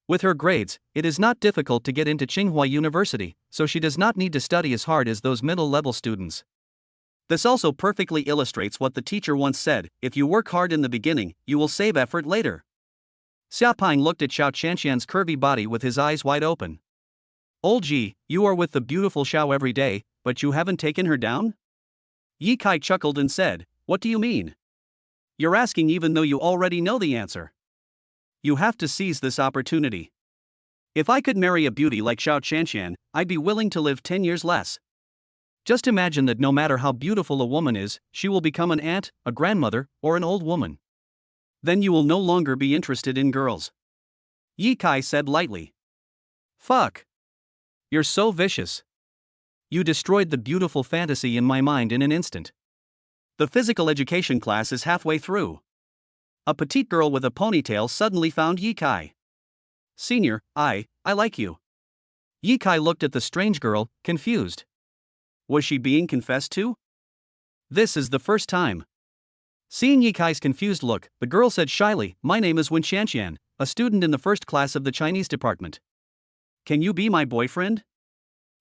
With her grades, it is not difficult to get into Tsinghua University, so she does not need to study as hard as those middle-level students. This also perfectly illustrates what the teacher once said, if you work hard in the beginning, you will save effort later. Xiaopeng looked at Xiao Qianqian's curvy body with his eyes wide open. Old Ji, you are with the beautiful Xiao every day, but you haven't taken her down? Yi Kai chuckled and said, what do you mean? You're asking even though you already know the answer. You have to seize this opportunity. If I could marry a beauty like Xiao Qianqian, I'd be willing to live 10 years less. Just imagine that no matter how beautiful a woman is, she will become an aunt, a grandmother, or an old woman. Then you will no longer be interested in girls. Yi Kai said lightly. Fuck. You're so vicious. You destroyed the beautiful fantasy in my mind in an instant. The physical education class is halfway through. A petite girl with a ponytail suddenly found Yi Kai. Senior, I like you. Yi Kai looked at the strange girl, confused. Was she being confessed to? This is the first time. Seeing Yi Kai's confused look, the girl said shyly, my name is Wen Qianqian, a student in the first class of the Chinese department. Can you be my boyfriend?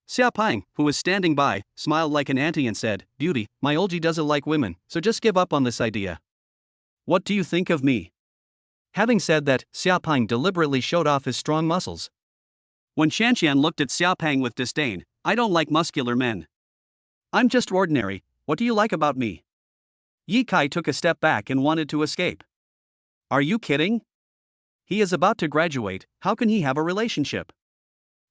Xiaopeng, who was standing by, smiled like an auntie and said, Beauty, my old Ji doesn't like women, so just give up on this idea. What do you think of me? Having said that, Xiaopeng deliberately showed off his strong muscles. When Qianqian looked at Xiaopeng with disdain, I don't like muscular men. I'm just ordinary, what do you like about me? Yi Kai took a step back and wanted to escape. Are you kidding? He is about to graduate, how can he have a relationship?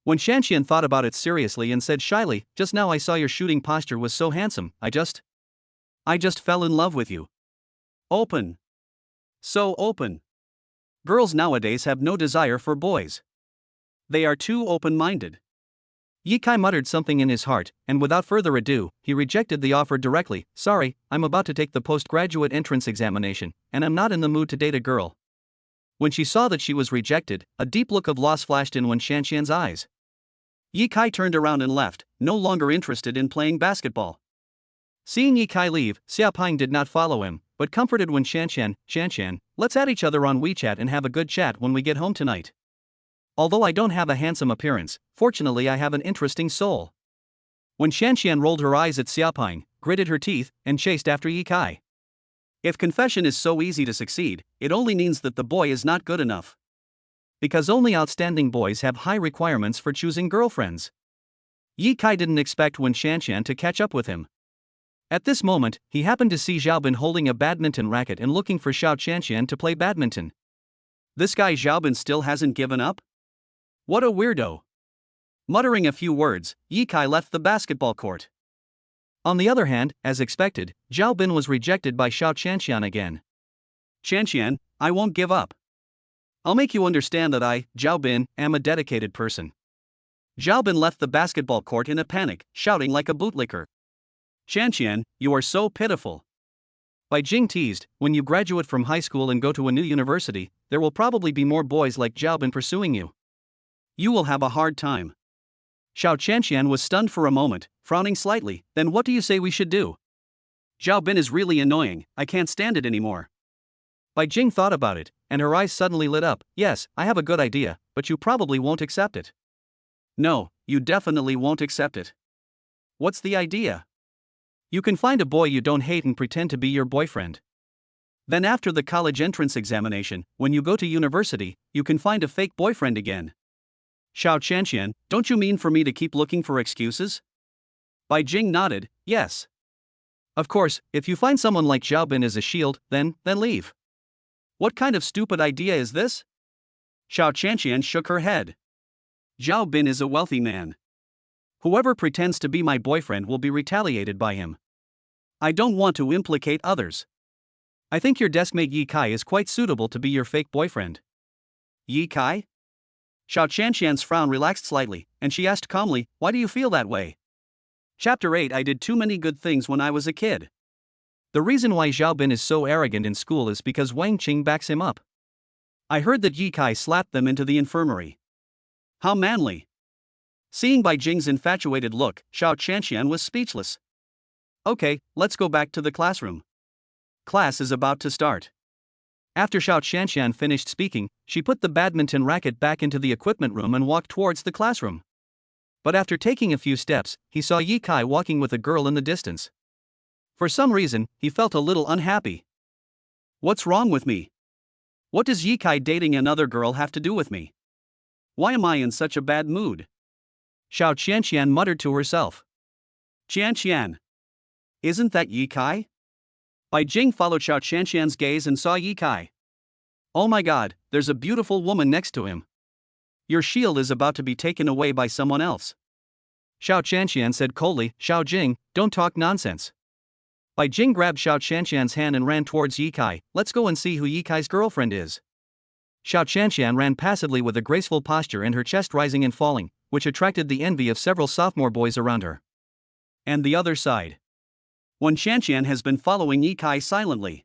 When Qianqian thought about it seriously and said shyly, just now I saw your shooting posture was so handsome, I just fell in love with you. Open. So open. Girls nowadays have no desire for boys. They are too open-minded. Yi Kai muttered something in his heart, and without further ado, he rejected the offer directly. Sorry, I'm about to take the postgraduate entrance examination, and I'm not in the mood to date a girl. When she saw that she was rejected, a deep look of loss flashed in Wen Qianqian's eyes. Yi Kai turned around and left, no longer interested in playing basketball. Seeing Yi Kai leave, Xiaopeng did not follow him, but comforted Wen Qianqian, let's add each other on WeChat and have a good chat when we get home tonight. Although I don't have a handsome appearance, fortunately I have an interesting soul. Wen Qianqian rolled her eyes at Xiaopeng, gritted her teeth, and chased after Yi Kai. If confession is so easy to succeed, it only means that the boy is not good enough. Because only outstanding boys have high requirements for choosing girlfriends. Yi Kai didn't expect Wen Qianqian to catch up with him. At this moment, he happened to see Xiaobin holding a badminton racket and looking for Xiao Qianqian to play badminton. This guy Xiaobin still hasn't given up? What a weirdo. Muttering a few words, Yi Kai left the basketball court. On the other hand, as expected, Zhao Bin was rejected by Xiao Qianqian again. Qianqian, I won't give up. I'll make you understand that I, Zhao Bin, am a dedicated person. Zhao Bin left the basketball court in a panic, shouting like a bootlicker. Qianqian, you are so pitiful. Bai Jing teased, when you graduate from high school and go to a new university, there will probably be more boys like Zhao Bin pursuing you. You will have a hard time. Xiao Qianqian was stunned for a moment, frowning slightly, then what do you say we should do? Zhao Bin is really annoying, I can't stand it anymore. Bai Jing thought about it, and her eyes suddenly lit up. Yes, I have a good idea, but you probably won't accept it. No, you definitely won't accept it. What's the idea? You can find a boy you don't hate and pretend to be your boyfriend. Then after the college entrance examination, when you go to university, you can find a fake boyfriend again. Xiao Qianqian, don't you mean for me to keep looking for excuses? Bai Jing nodded, yes. Of course, if you find someone like Zhao Bin as a shield, then leave. What kind of stupid idea is this? Xiao Qianqian shook her head. Zhao Bin is a wealthy man. Whoever pretends to be my boyfriend will be retaliated by him. I don't want to implicate others. I think your deskmate Yi Kai is quite suitable to be your fake boyfriend. Yi Kai? Xiao Qianqian's frown relaxed slightly, and she asked calmly, why do you feel that way? Chapter 8 I did too many good things when I was a kid. The reason why Zhao Bin is so arrogant in school is because Wang Qing backs him up. I heard that Yi Kai slapped them into the infirmary. How manly. Seeing Bai Jing's infatuated look, Xiao Qianqian was speechless. Okay, let's go back to the classroom. Class is about to start. After Xiao Qianqian finished speaking, she put the badminton racket back into the equipment room and walked towards the classroom. But after taking a few steps, he saw Yi Kai walking with a girl in the distance. For some reason, he felt a little unhappy. What's wrong with me? What does Yi Kai dating another girl have to do with me? Why am I in such a bad mood? Xiao Qianqian muttered to herself. Qianqian. Isn't that Yi Kai? Bai Jing followed Xiao Qianqian's gaze and saw Yi Kai. Oh my god, there's a beautiful woman next to him. Your shield is about to be taken away by someone else. Xiao Qianqian said coldly, Xiao Jing, don't talk nonsense. Bai Jing grabbed Xiao Qianqian's hand and ran towards Yi Kai. Let's go and see who Yi Kai's girlfriend is. Xiao Qianqian ran passively with a graceful posture and her chest rising and falling, which attracted the envy of several sophomore boys around her. And the other side. Wen Qianqian has been following Yi Kai silently.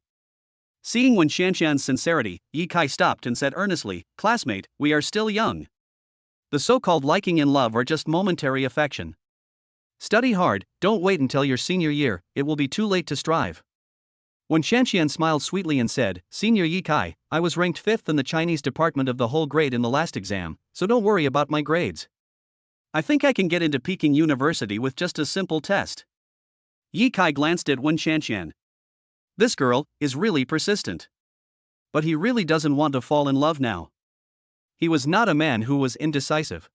Seeing Wen Qianqian's sincerity, Yi Kai stopped and said earnestly, classmate, we are still young. The so-called liking and love are just momentary affection. Study hard, don't wait until your senior year, it will be too late to strive. Wen Qianqian smiled sweetly and said, Senior Yi Kai, I was ranked 5th in the Chinese department of the whole grade in the last exam, so don't worry about my grades. I think I can get into Peking University with just a simple test. Yi Kai glanced at Wen Qianqian. This girl is really persistent. But he really doesn't want to fall in love now. He was not a man who was indecisive.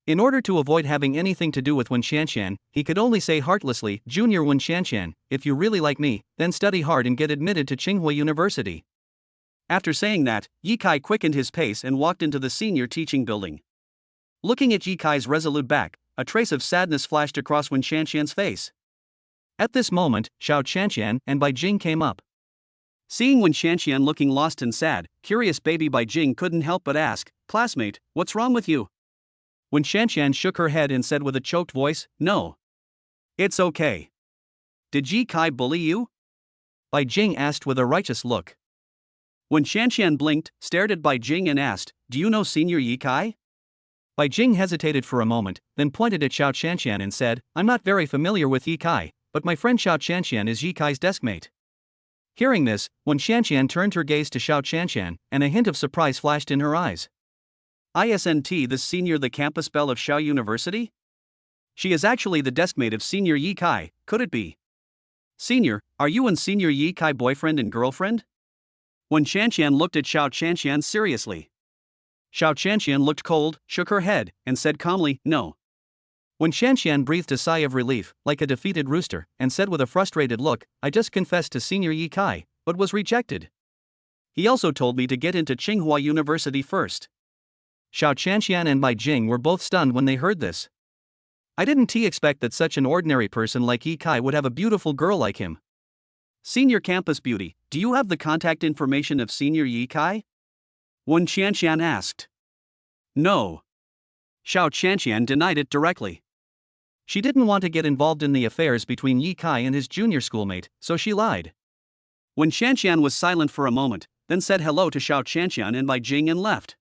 In order to avoid having anything to do with Wen Qianqian, he could only say heartlessly, Junior Wen Qianqian, if you really like me, then study hard and get admitted to Tsinghua University. After saying that, Yi Kai quickened his pace and walked into the senior teaching building. Looking at Yi Kai's resolute back, a trace of sadness flashed across Wen Qianqian's face. At this moment, Xiao Qianqian and Bai Jing came up. Seeing Wen Qianqian looking lost and sad, curious baby Bai Jing couldn't help but ask, classmate, what's wrong with you? Wen Qianqian shook her head and said with a choked voice, no. It's okay. Did Yi Kai bully you? Bai Jing asked with a righteous look. Wen Qianqian blinked, stared at Bai Jing and asked, do you know Senior Yi Kai? Bai Jing hesitated for a moment, then pointed at Xiao Qianqian and said, I'm not very familiar with Yi Kai, but my friend Xiao Qianqian is Yi Kai's deskmate. Hearing this, Wen Qianqian turned her gaze to Xiao Qianqian, and a hint of surprise flashed in her eyes. Isn't this senior the campus belle of Xiao University? She is actually the deskmate of Senior Yi Kai, could it be? Senior, are you and Senior Yi Kai boyfriend and girlfriend? Wen Qianqian looked at Xiao Qianqian seriously. Xiao Qianqian looked cold, shook her head, and said calmly, no. Wen Qianqian breathed a sigh of relief, like a defeated rooster, and said with a frustrated look, I just confessed to Senior Yi Kai, but was rejected. He also told me to get into Tsinghua University first. Xiao Qianqian and Bai Jing were both stunned when they heard this. I didn't expect that such an ordinary person like Yi Kai would have a beautiful girl like him. Senior Campus Beauty, do you have the contact information of Senior Yi Kai? Wen Qianqian asked. No. Xiao Qianqian denied it directly. She didn't want to get involved in the affairs between Yi Kai and his junior schoolmate, so she lied. Wen Qianqian was silent for a moment, then said hello to Xiao Qianqian and Bai Jing and left.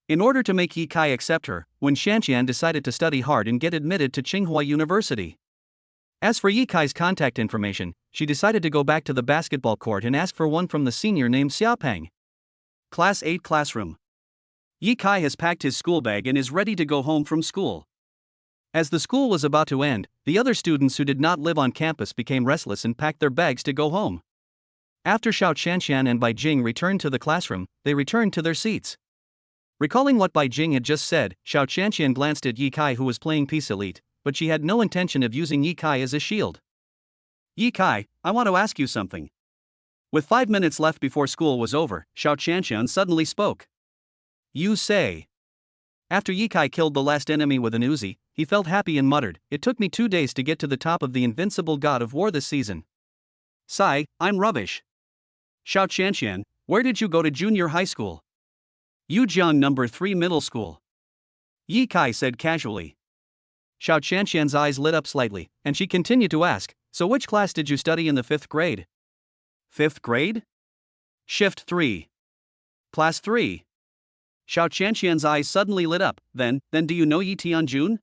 In order to make Yi Kai accept her, Wen Qianqian decided to study hard and get admitted to Tsinghua University. As for Yi Kai's contact information, she decided to go back to the basketball court and ask for one from the senior named Xiaopeng. Class 8 Classroom. Yi Kai has packed his school bag and is ready to go home from school. As the school was about to end, the other students who did not live on campus became restless and packed their bags to go home. After Xiao Qianqian and Bai Jing returned to the classroom, they returned to their seats. Recalling what Bai Jing had just said, Xiao Qianqian glanced at Yi Kai, who was playing Peace Elite, but she had no intention of using Yi Kai as a shield. Yi Kai, I want to ask you something. With 5 minutes left before school was over, Xiao Qianqian suddenly spoke. You say. After Yi Kai killed the last enemy with an Uzi, he felt happy and muttered, "It took me 2 days to get to the top of the invincible god of war this season. Sigh, I'm rubbish." Xiao Qianqian, where did you go to junior high school? Yujiang number 3 middle school. Yi Kai said casually. Xiao Qianqian's eyes lit up slightly, and she continued to ask, so which class did you study in the 5th grade? 5th grade? Shift 3. Class 3. Xiao Qianqian's eyes suddenly lit up. Then do you know Yi Tianjun?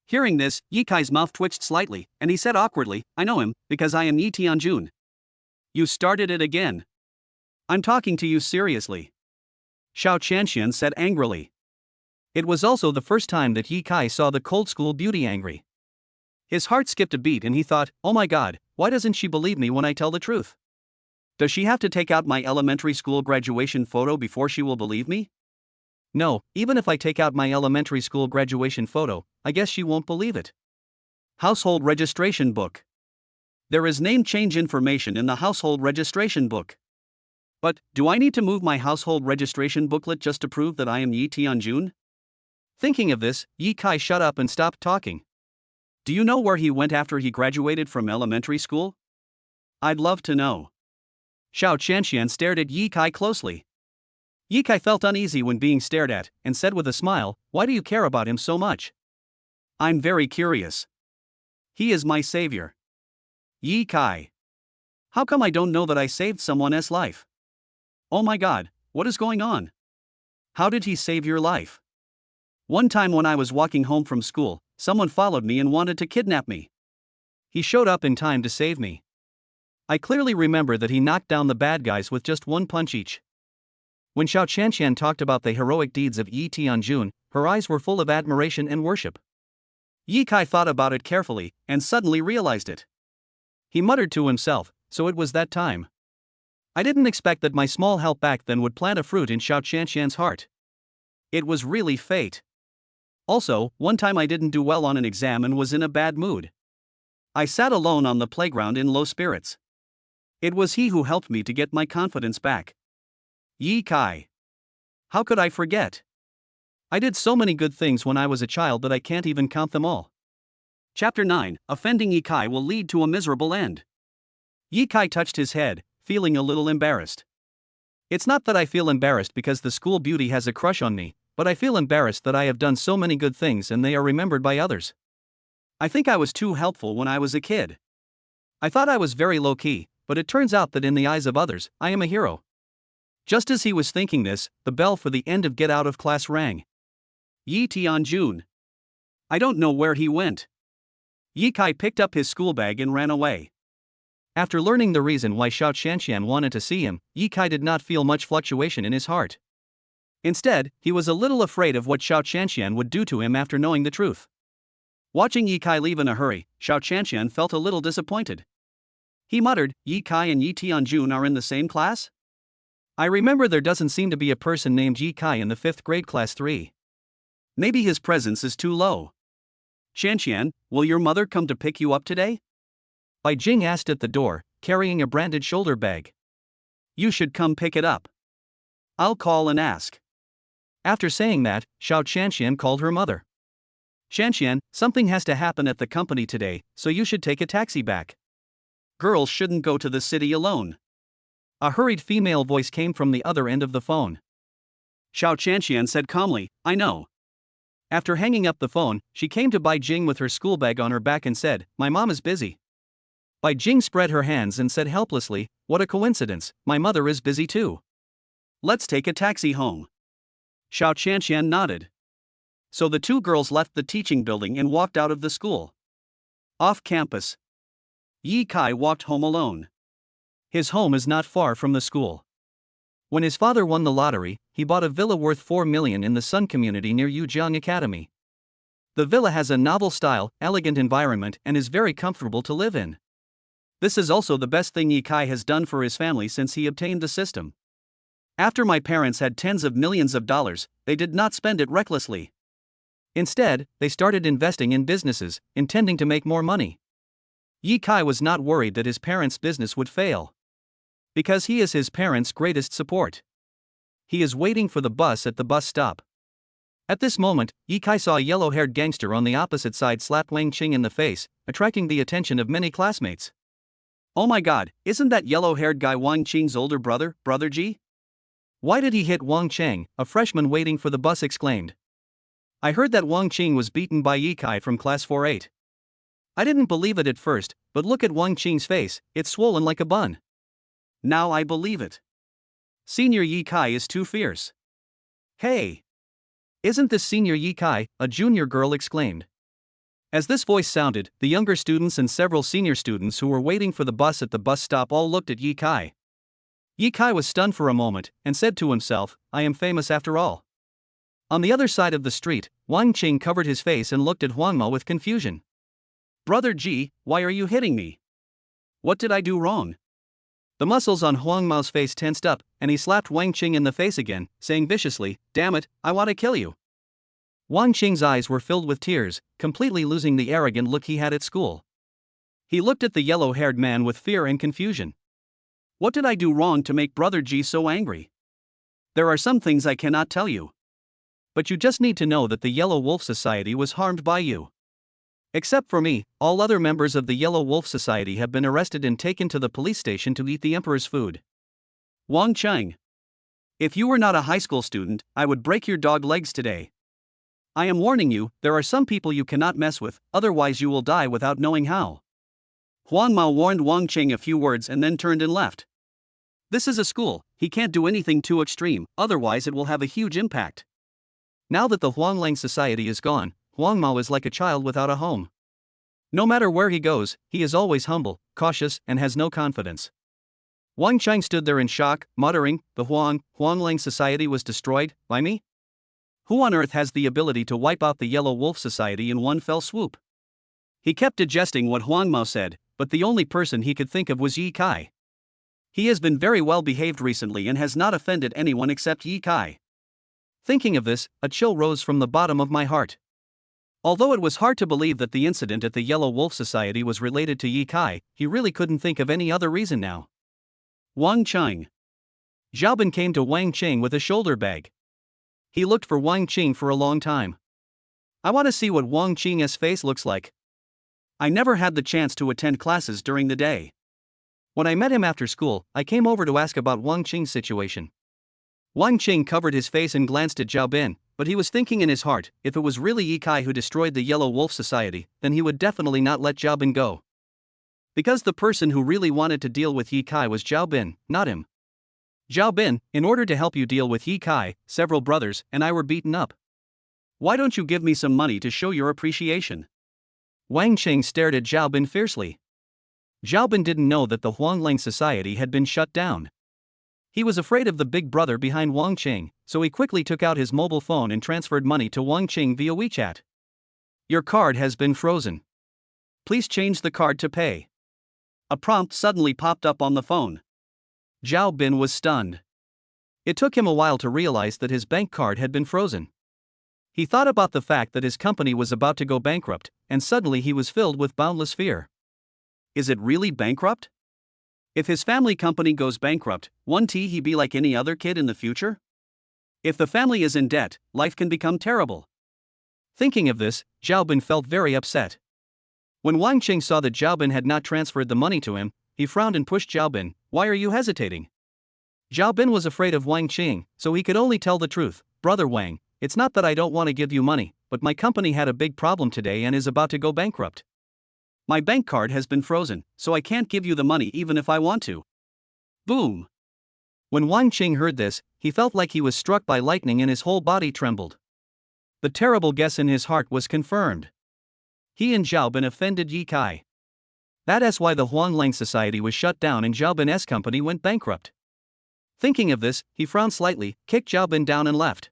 Hearing this, Yi Kai's mouth twitched slightly, and he said awkwardly, I know him, because I am Yi Tianjun. You started it again. I'm talking to you seriously. Xiao Qianqian said angrily. It was also the first time that Yi Kai saw the cold school beauty angry. His heart skipped a beat and he thought, oh my god, why doesn't she believe me when I tell the truth? Does she have to take out my elementary school graduation photo before she will believe me? No, even if I take out my elementary school graduation photo, I guess she won't believe it. Household registration book. There is name change information in the household registration book. But, do I need to move my household registration booklet just to prove that I am Yi Tianjun? Thinking of this, Yi Kai shut up and stopped talking. Do you know where he went after he graduated from elementary school? I'd love to know. Xiao Qianqian stared at Yi Kai closely. Yi Kai felt uneasy when being stared at, and said with a smile, why do you care about him so much? I'm very curious. He is my savior. Yi Kai. How come I don't know that I saved someone's life? Oh my god, what is going on? How did he save your life? One time when I was walking home from school, someone followed me and wanted to kidnap me. He showed up in time to save me. I clearly remember that he knocked down the bad guys with just one punch each. When Xiao Qianqian talked about the heroic deeds of Yi Tianjun, her eyes were full of admiration and worship. Yi Kai thought about it carefully, and suddenly realized it. He muttered to himself, so it was that time. I didn't expect that my small help back then would plant a fruit in Xiao Qianqian's heart. It was really fate. Also, one time I didn't do well on an exam and was in a bad mood. I sat alone on the playground in low spirits. It was he who helped me to get my confidence back. Yi Kai. How could I forget? I did so many good things when I was a child that I can't even count them all. Chapter 9, Offending Yi Kai will lead to a miserable end. Yi Kai touched his head, feeling a little embarrassed. It's not that I feel embarrassed because the school beauty has a crush on me, but I feel embarrassed that I have done so many good things and they are remembered by others. I think I was too helpful when I was a kid. I thought I was very low-key, but it turns out that in the eyes of others, I am a hero. Just as he was thinking this, the bell for the end of get out of class rang. Yi Tianjun. I don't know where he went. Yi Kai picked up his school bag and ran away. After learning the reason why Xiao Qianqian wanted to see him, Yi Kai did not feel much fluctuation in his heart. Instead, he was a little afraid of what Xiao Qianqian would do to him after knowing the truth. Watching Yi Kai leave in a hurry, Xiao Qianqian felt a little disappointed. He muttered, Yi Kai and Yi Tianjun are in the same class? I remember there doesn't seem to be a person named Yi Kai in the 5th grade class 3. Maybe his presence is too low. Qianqian, will your mother come to pick you up today? Bai Jing asked at the door, carrying a branded shoulder bag. You should come pick it up. I'll call and ask. After saying that, Xiao Qianqian called her mother. Qianqian, something has to happen at the company today, so you should take a taxi back. Girls shouldn't go to the city alone. A hurried female voice came from the other end of the phone. Xiao Qianqian said calmly, I know. After hanging up the phone, she came to Bai Jing with her school bag on her back and said, my mom is busy. Bai Jing spread her hands and said helplessly, what a coincidence, my mother is busy too. Let's take a taxi home. Xiao Qianqian nodded. So the two girls left the teaching building and walked out of the school. Off campus. Yi Kai walked home alone. His home is not far from the school. When his father won the lottery, he bought a villa worth 4 million in the Sun community near Yujiang Academy. The The villa has a novel style, elegant environment, and is very comfortable to live in. This is also the best thing Ye Kai has done for his family since he obtained the system. After my parents had tens of millions of dollars, they did not spend it recklessly. Instead, they started investing in businesses, intending to make more money. Ye Kai was not worried that his parents' business would fail, because he is his parents' greatest support. He is waiting for the bus at the bus stop. At this moment, Ye Kai saw a yellow-haired gangster on the opposite side slap Wang Qing in the face, attracting the attention of many classmates. Oh my god, isn't that yellow-haired guy Wang Qing's older brother, Brother Ji? Why did he hit Wang Cheng? A freshman waiting for the bus exclaimed. I heard that Wang Qing was beaten by Ye Kai from class 4-8. I didn't believe it at first, but look at Wang Qing's face, it's swollen like a bun. Now I believe it. Senior Ye Kai is too fierce. Hey! Isn't this Senior Ye Kai? A junior girl exclaimed. As this voice sounded, the younger students and several senior students who were waiting for the bus at the bus stop all looked at Ye Kai. Ye Kai was stunned for a moment, and said to himself, I am famous after all. On the other side of the street, Wang Qing covered his face and looked at Huang Mo with confusion. Brother Ji, why are you hitting me? What did I do wrong? The muscles on Huang Mao's face tensed up, and he slapped Wang Qing in the face again, saying viciously, damn it, I want to kill you. Wang Qing's eyes were filled with tears, completely losing the arrogant look he had at school. He looked at the yellow-haired man with fear and confusion. What did I do wrong to make Brother Ji so angry? There are some things I cannot tell you. But you just need to know that the Yellow Wolf Society was harmed by you. Except for me, all other members of the Yellow Wolf Society have been arrested and taken to the police station to eat the Emperor's food. Wang Cheng. If you were not a high school student, I would break your dog legs today. I am warning you, there are some people you cannot mess with, otherwise you will die without knowing how. Huang Mao warned Wang Cheng a few words and then turned and left. This is a school, he can't do anything too extreme, otherwise it will have a huge impact. Now that the Huanglang Society is gone, Huang Mao is like a child without a home. No matter where he goes, he is always humble, cautious, and has no confidence. Wang Cheng stood there in shock, muttering, the Huanglang Society was destroyed, by me? Who on earth has the ability to wipe out the Yellow Wolf Society in one fell swoop? He kept digesting what Huang Mao said, but the only person he could think of was Ye Kai. He has been very well behaved recently and has not offended anyone except Ye Kai. Thinking of this, a chill rose from the bottom of my heart. Although it was hard to believe that the incident at the Yellow Wolf Society was related to Ye Kai, he really couldn't think of any other reason now. Wang Cheng. Xiaobin came to Wang Qing with a shoulder bag. He looked for Wang Qing for a long time. I want to see what Wang Qing's face looks like. I never had the chance to attend classes during the day. When I met him after school, I came over to ask about Wang Qing's situation. Wang Qing covered his face and glanced at Xiaobin, but he was thinking in his heart, if it was really Ye Kai who destroyed the Yellow Wolf Society, then he would definitely not let Xiaobin go. Because the person who really wanted to deal with Ye Kai was Xiaobin, not him. Xiaobin, in order to help you deal with Ye Kai, several brothers and I were beaten up. Why don't you give me some money to show your appreciation? Wang Qing stared at Xiaobin fiercely. Xiaobin didn't know that the Huanglang Society had been shut down. He was afraid of the big brother behind Wang Qing, so he quickly took out his mobile phone and transferred money to Wang Qing via WeChat. Your card has been frozen. Please change the card to pay. A prompt suddenly popped up on the phone. Xiaobin was stunned. It took him a while to realize that his bank card had been frozen. He thought about the fact that his company was about to go bankrupt, and suddenly he was filled with boundless fear. Is it really bankrupt? If his family company goes bankrupt, won't he be like any other kid in the future? If the family is in debt, life can become terrible. Thinking of this, Xiaobin felt very upset. When Wang Qing saw that Xiaobin had not transferred the money to him, he frowned and pushed Xiaobin. Why are you hesitating? Xiaobin was afraid of Wang Qing, so he could only tell the truth. Brother Wang, it's not that I don't want to give you money, but my company had a big problem today and is about to go bankrupt. My bank card has been frozen, so I can't give you the money even if I want to. Boom! When Wang Qing heard this, he felt like he was struck by lightning and his whole body trembled. The terrible guess in his heart was confirmed. He and Xiaobin offended Ye Kai. That is why the Huanglang Society was shut down and Xiaobin's company went bankrupt. Thinking of this, he frowned slightly, kicked Xiaobin down and left.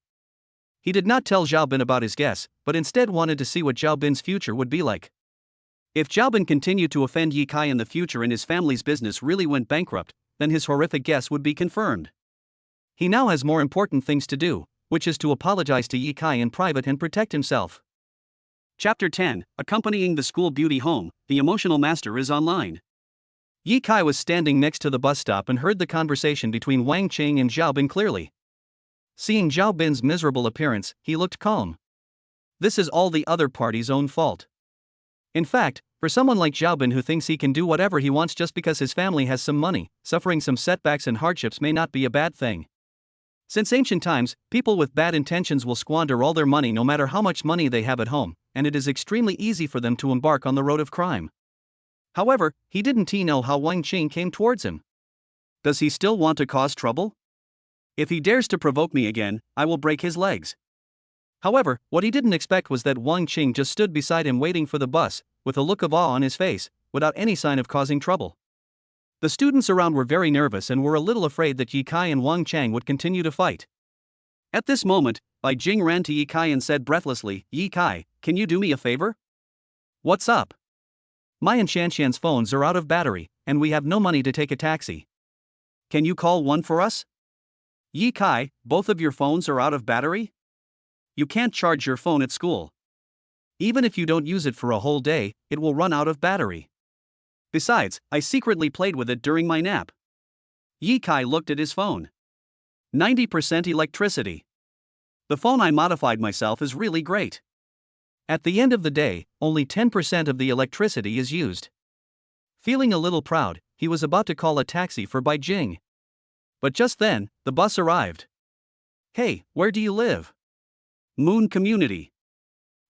He did not tell Zhao Bin about his guess, but instead wanted to see what Zhao Bin's future would be like. If Zhao Bin continued to offend Ye Kai in the future and his family's business really went bankrupt, then his horrific guess would be confirmed. He now has more important things to do, which is to apologize to Ye Kai in private and protect himself. Chapter 10, Accompanying the School Beauty Home, the Emotional Master is online. Ye Kai was standing next to the bus stop and heard the conversation between Wang Qing and Zhao Bin clearly. Seeing Zhao Bin's miserable appearance, he looked calm. This is all the other party's own fault. In fact, for someone like Zhao Bin who thinks he can do whatever he wants just because his family has some money, suffering some setbacks and hardships may not be a bad thing. Since ancient times, people with bad intentions will squander all their money no matter how much money they have at home, and it is extremely easy for them to embark on the road of crime. However, he didn't know how Wang Qing came towards him. Does he still want to cause trouble? If he dares to provoke me again, I will break his legs. However, what he didn't expect was that Wang Qing just stood beside him waiting for the bus, with a look of awe on his face, without any sign of causing trouble. The students around were very nervous and were a little afraid that Ye Kai and Wang Chang would continue to fight. At this moment, Bai Jing ran to Ye Kai and said breathlessly, "Ye Kai, can you do me a favor?" "What's up?" "My and Shanshan's phones are out of battery, and we have no money to take a taxi. Can you call one for us?" "Ye Kai, both of your phones are out of battery? You can't charge your phone at school. Even if you don't use it for a whole day, it will run out of battery. Besides, I secretly played with it during my nap." Ye Kai looked at his phone. 90% electricity. The phone I modified myself is really great. At the end of the day, only 10% of the electricity is used. Feeling a little proud, he was about to call a taxi for Bai Jing. But just then, the bus arrived. "Hey, where do you live?" "Moon Community."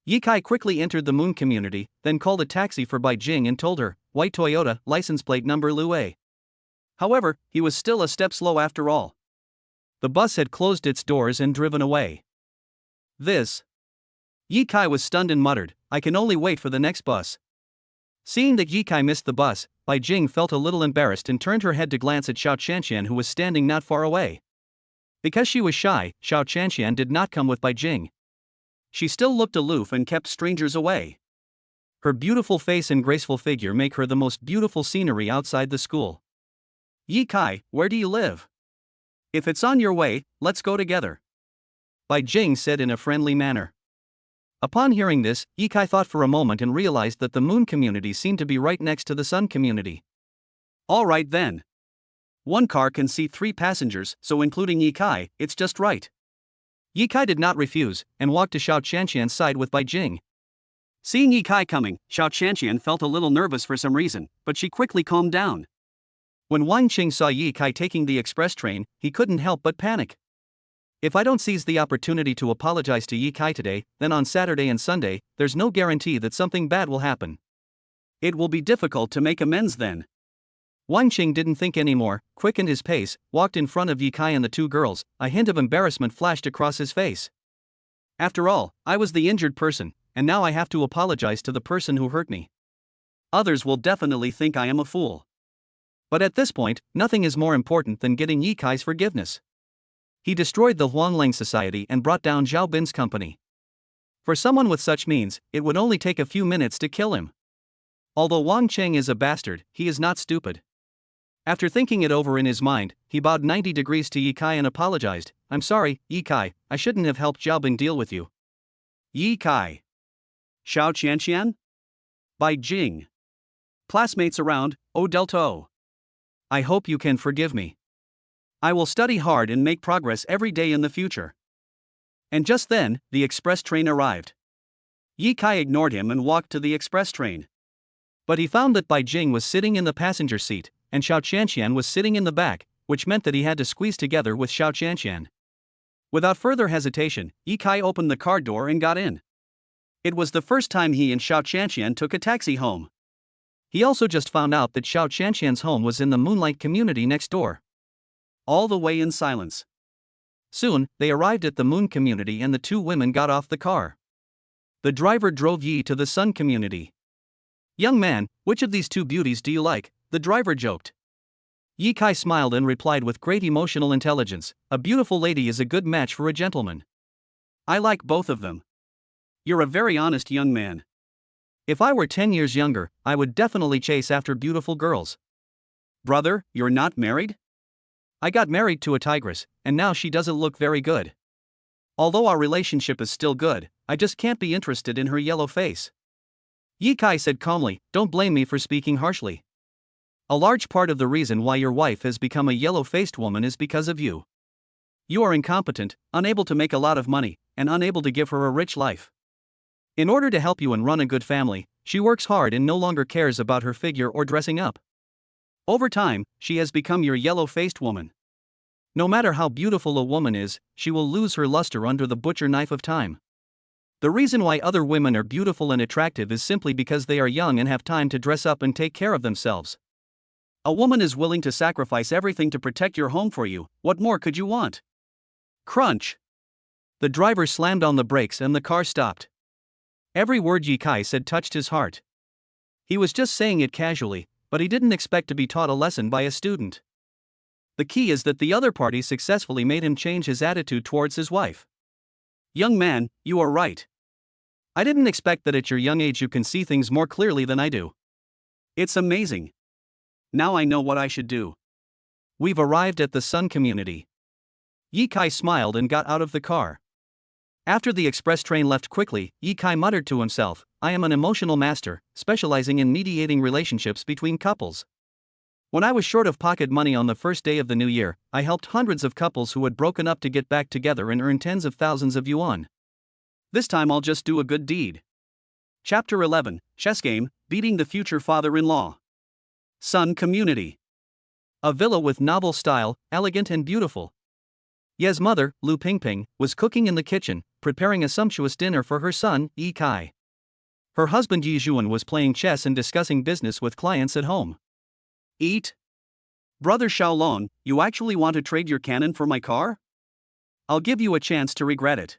Ye Kai quickly entered the Moon Community, then called a taxi for Bai Jing and told her, "White Toyota, license plate number Lue." However, he was still a step slow after all. The bus had closed its doors and driven away. "This." Ye Kai was stunned and muttered, "I can only wait for the next bus." Seeing that Ye Kai missed the bus, Bai Jing felt a little embarrassed and turned her head to glance at Xiao Chanshan who was standing not far away. Because she was shy, Xiao Chanshan did not come with Bai Jing. She still looked aloof and kept strangers away. Her beautiful face and graceful figure make her the most beautiful scenery outside the school. "Ye Kai, where do you live? If it's on your way, let's go together," Bai Jing said in a friendly manner. Upon hearing this, Ye Kai thought for a moment and realized that the Moon Community seemed to be right next to the Sun Community. "All right then. One car can seat 3 passengers, so including Ye Kai, it's just right." Ye Kai did not refuse, and walked to Xiao Chanshan's side with Bai Jing. Seeing Ye Kai coming, Xiao Chanshan felt a little nervous for some reason, but she quickly calmed down. When Wang Qing saw Ye Kai taking the express train, he couldn't help but panic. If I don't seize the opportunity to apologize to Ye Kai today, then on Saturday and Sunday, there's no guarantee that something bad will happen. It will be difficult to make amends then. Wang Qing didn't think anymore, quickened his pace, walked in front of Ye Kai and the 2 girls. A hint of embarrassment flashed across his face. After all, I was the injured person, and now I have to apologize to the person who hurt me. Others will definitely think I am a fool. But at this point, nothing is more important than getting Ye Kai's forgiveness. He destroyed the Huanglang Society and brought down Zhao Bin's company. For someone with such means, it would only take a few minutes to kill him. Although Wang Cheng is a bastard, he is not stupid. After thinking it over in his mind, he bowed 90 degrees to Ye Kai and apologized. "I'm sorry, Ye Kai, I shouldn't have helped Zhao Bin deal with you." Ye Kai. Xiao Qianqian? Bai Jing. Classmates around, O Delta O. I hope you can forgive me. I will study hard and make progress every day in the future. And just then, the express train arrived. Ye Kai ignored him and walked to the express train. But he found that Bai Jing was sitting in the passenger seat, and Xiao Qianqian was sitting in the back, which meant that he had to squeeze together with Xiao Qianqian. Without further hesitation, Ye Kai opened the car door and got in. It was the first time he and Xiao Qianqian took a taxi home. He also just found out that Xiao Qianqian's home was in the Moonlight Community next door. All the way in silence. Soon, they arrived at the Moon Community and the 2 women got off the car. The driver drove Yi to the Sun Community. "Young man, which of these 2 beauties do you like?" the driver joked. Ye Kai smiled and replied with great emotional intelligence, "A beautiful lady is a good match for a gentleman. I like both of them. You're a very honest young man. If I were 10 years younger, I would definitely chase after beautiful girls. Brother, you're not married? I got married to a tigress, and now she doesn't look very good. Although our relationship is still good, I just can't be interested in her yellow face. Ye Kai said calmly, don't blame me for speaking harshly. A large part of the reason why your wife has become a yellow-faced woman is because of you. You are incompetent, unable to make a lot of money, and unable to give her a rich life. In order to help you and run a good family, she works hard and no longer cares about her figure or dressing up. Over time, she has become your yellow-faced woman. No matter how beautiful a woman is, she will lose her luster under the butcher knife of time. The reason why other women are beautiful and attractive is simply because they are young and have time to dress up and take care of themselves. A woman is willing to sacrifice everything to protect your home for you. What more could you want? Crunch! The driver slammed on the brakes and the car stopped. Every word Ye Kai said touched his heart. He was just saying it casually, but he didn't expect to be taught a lesson by a student. The key is that the other party successfully made him change his attitude towards his wife. Young man, you are right. I didn't expect that at your young age you can see things more clearly than I do. It's amazing. Now I know what I should do. We've arrived at the Sun community. Ye Kai smiled and got out of the car. After the express train left quickly, Ye Kai muttered to himself, I am an emotional master, specializing in mediating relationships between couples. When I was short of pocket money on the first day of the new year, I helped hundreds of couples who had broken up to get back together and earn tens of thousands of yuan. This time I'll just do a good deed. Chapter 11, Chess Game, Beating the Future Father-in-Law. Sun Community. A villa with novel style, elegant and beautiful. Ye's mother, Lu Pingping, was cooking in the kitchen, preparing a sumptuous dinner for her son, Ye Kai. Her husband Yi Zhuan was playing chess and discussing business with clients at home. Eat? Brother Xiaolong, you actually want to trade your cannon for my car? I'll give you a chance to regret it.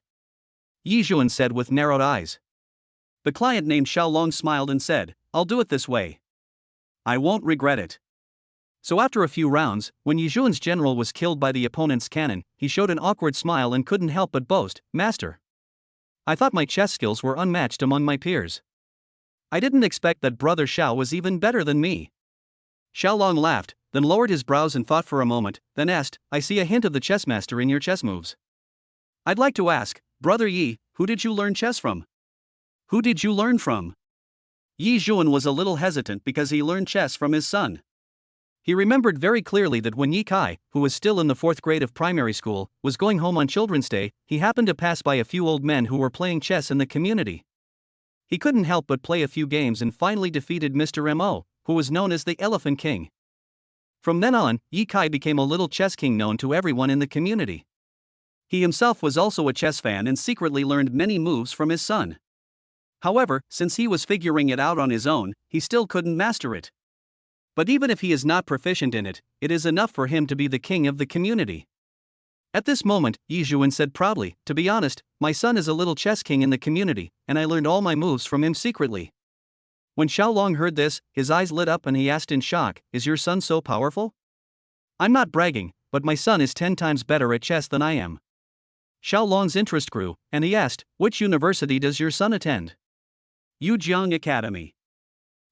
Yi Zhuan said with narrowed eyes. The client named Xiaolong smiled and said, I'll do it this way. I won't regret it. So after a few rounds, when Yi Zhuan's general was killed by the opponent's cannon, he showed an awkward smile and couldn't help but boast, Master. I thought my chess skills were unmatched among my peers. I didn't expect that Brother Xiao was even better than me. Xiaolong laughed, then lowered his brows and thought for a moment, then asked, I see a hint of the chess master in your chess moves. I'd like to ask, Brother Yi, who did you learn chess from? Who did you learn from? Yi Zhuan was a little hesitant because he learned chess from his son. He remembered very clearly that when Ye Kai, who was still in the 4th grade of primary school, was going home on Children's Day, he happened to pass by a few old men who were playing chess in the community. He couldn't help but play a few games and finally defeated Mr. Mo, who was known as the Elephant King. From then on, Ye Kai became a little chess king known to everyone in the community. He himself was also a chess fan and secretly learned many moves from his son. However, since he was figuring it out on his own, he still couldn't master it. But even if he is not proficient in it, it is enough for him to be the king of the community. At this moment, Yi Zhuan said proudly, to be honest, my son is a little chess king in the community, and I learned all my moves from him secretly. When Xiaolong heard this, his eyes lit up and he asked in shock, is your son so powerful? I'm not bragging, but my son is 10 times better at chess than I am. Xiaolong's interest grew, and he asked, which university does your son attend? Yujiang Academy.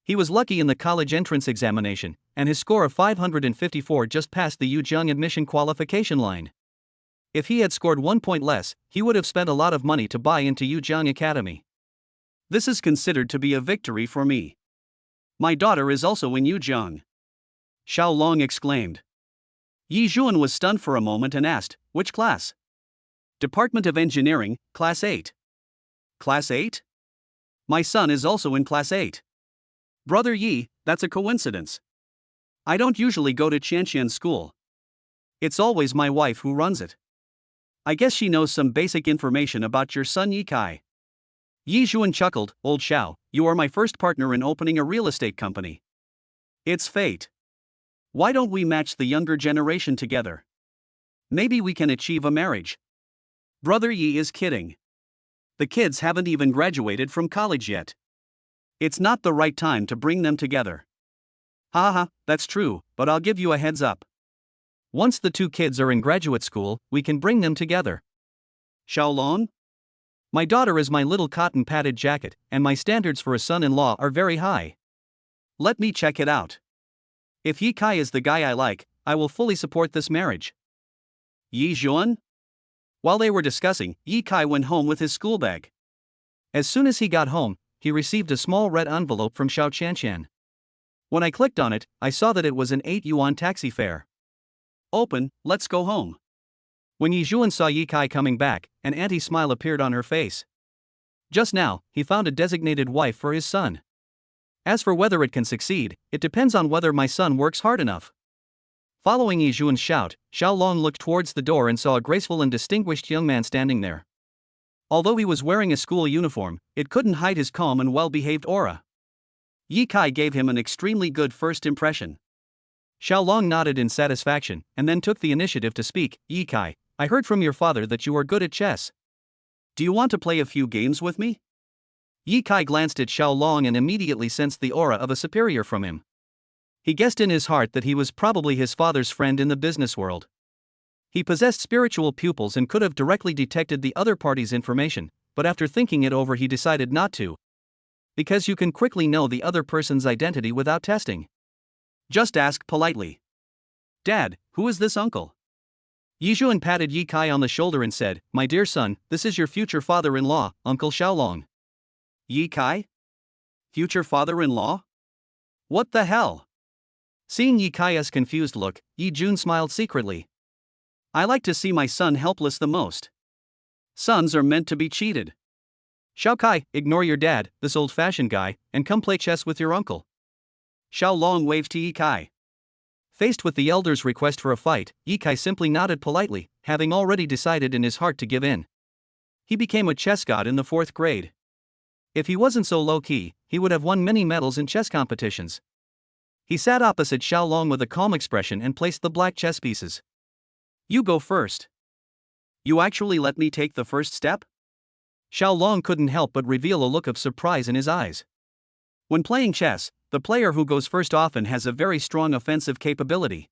He was lucky in the college entrance examination, and his score of 554 just passed the Yujiang admission qualification line. If he had scored 1 point less, he would have spent a lot of money to buy into Yujiang Academy. This is considered to be a victory for me. My daughter is also in Yujiang. Xiaolong exclaimed. Yi Zhuan was stunned for a moment and asked, which class? Department of Engineering, Class 8. Class 8? My son is also in Class 8. Brother Yi, that's a coincidence. I don't usually go to Qianqian school. It's always my wife who runs it. I guess she knows some basic information about your son Ye Kai. Yi Zhuan chuckled, Old Xiao, you are my first partner in opening a real estate company. It's fate. Why don't we match the younger generation together? Maybe we can achieve a marriage. Brother Yi is kidding. The kids haven't even graduated from college yet. It's not the right time to bring them together. Haha, that's true, but I'll give you a heads up. Once the 2 kids are in graduate school, we can bring them together. Xiaolong? My daughter is my little cotton padded jacket, and my standards for a son-in-law are very high. Let me check it out. If Yi Kai is the guy I like, I will fully support this marriage. Yi Juan? While they were discussing, Yi Kai went home with his school bag. As soon as he got home, he received a small red envelope from Xiao Qianqian. When I clicked on it, I saw that it was an 8 yuan taxi fare. Open, let's go home. When Yi Juan saw Yi Kai coming back, an anti-smile appeared on her face. Just now, he found a designated wife for his son. As for whether it can succeed, it depends on whether my son works hard enough. Following Yi Juan's shout, Xiao Long looked towards the door and saw a graceful and distinguished young man standing there. Although he was wearing a school uniform, it couldn't hide his calm and well-behaved aura. Yi Kai gave him an extremely good first impression. Xiao Long nodded in satisfaction, and then took the initiative to speak. Yi Kai, I heard from your father that you are good at chess. Do you want to play a few games with me? Yi Kai glanced at Xiao Long and immediately sensed the aura of a superior from him. He guessed in his heart that he was probably his father's friend in the business world. He possessed spiritual pupils and could have directly detected the other party's information, but after thinking it over he decided not to. Because you can quickly know the other person's identity without testing. Just ask politely. Dad, who is this uncle? Yi Juan patted Yi Kai on the shoulder and said, My dear son, this is your future father-in-law, Uncle Xiaolong. Yi Kai? Future father-in-law? What the hell? Seeing Yi Kai's confused look, Yi Juan smiled secretly. I like to see my son helpless the most. Sons are meant to be cheated. Xiao Kai, ignore your dad, this old-fashioned guy, and come play chess with your uncle. Xiao Long waved to Yi Kai. Faced with the elder's request for a fight, Yi Kai simply nodded politely, having already decided in his heart to give in. He became a chess god in the 4th grade. If he wasn't so low-key, he would have won many medals in chess competitions. He sat opposite Xiao Long with a calm expression and placed the black chess pieces. You go first. You actually let me take the first step? Xiao Long couldn't help but reveal a look of surprise in his eyes. When playing chess, the player who goes first often has a very strong offensive capability.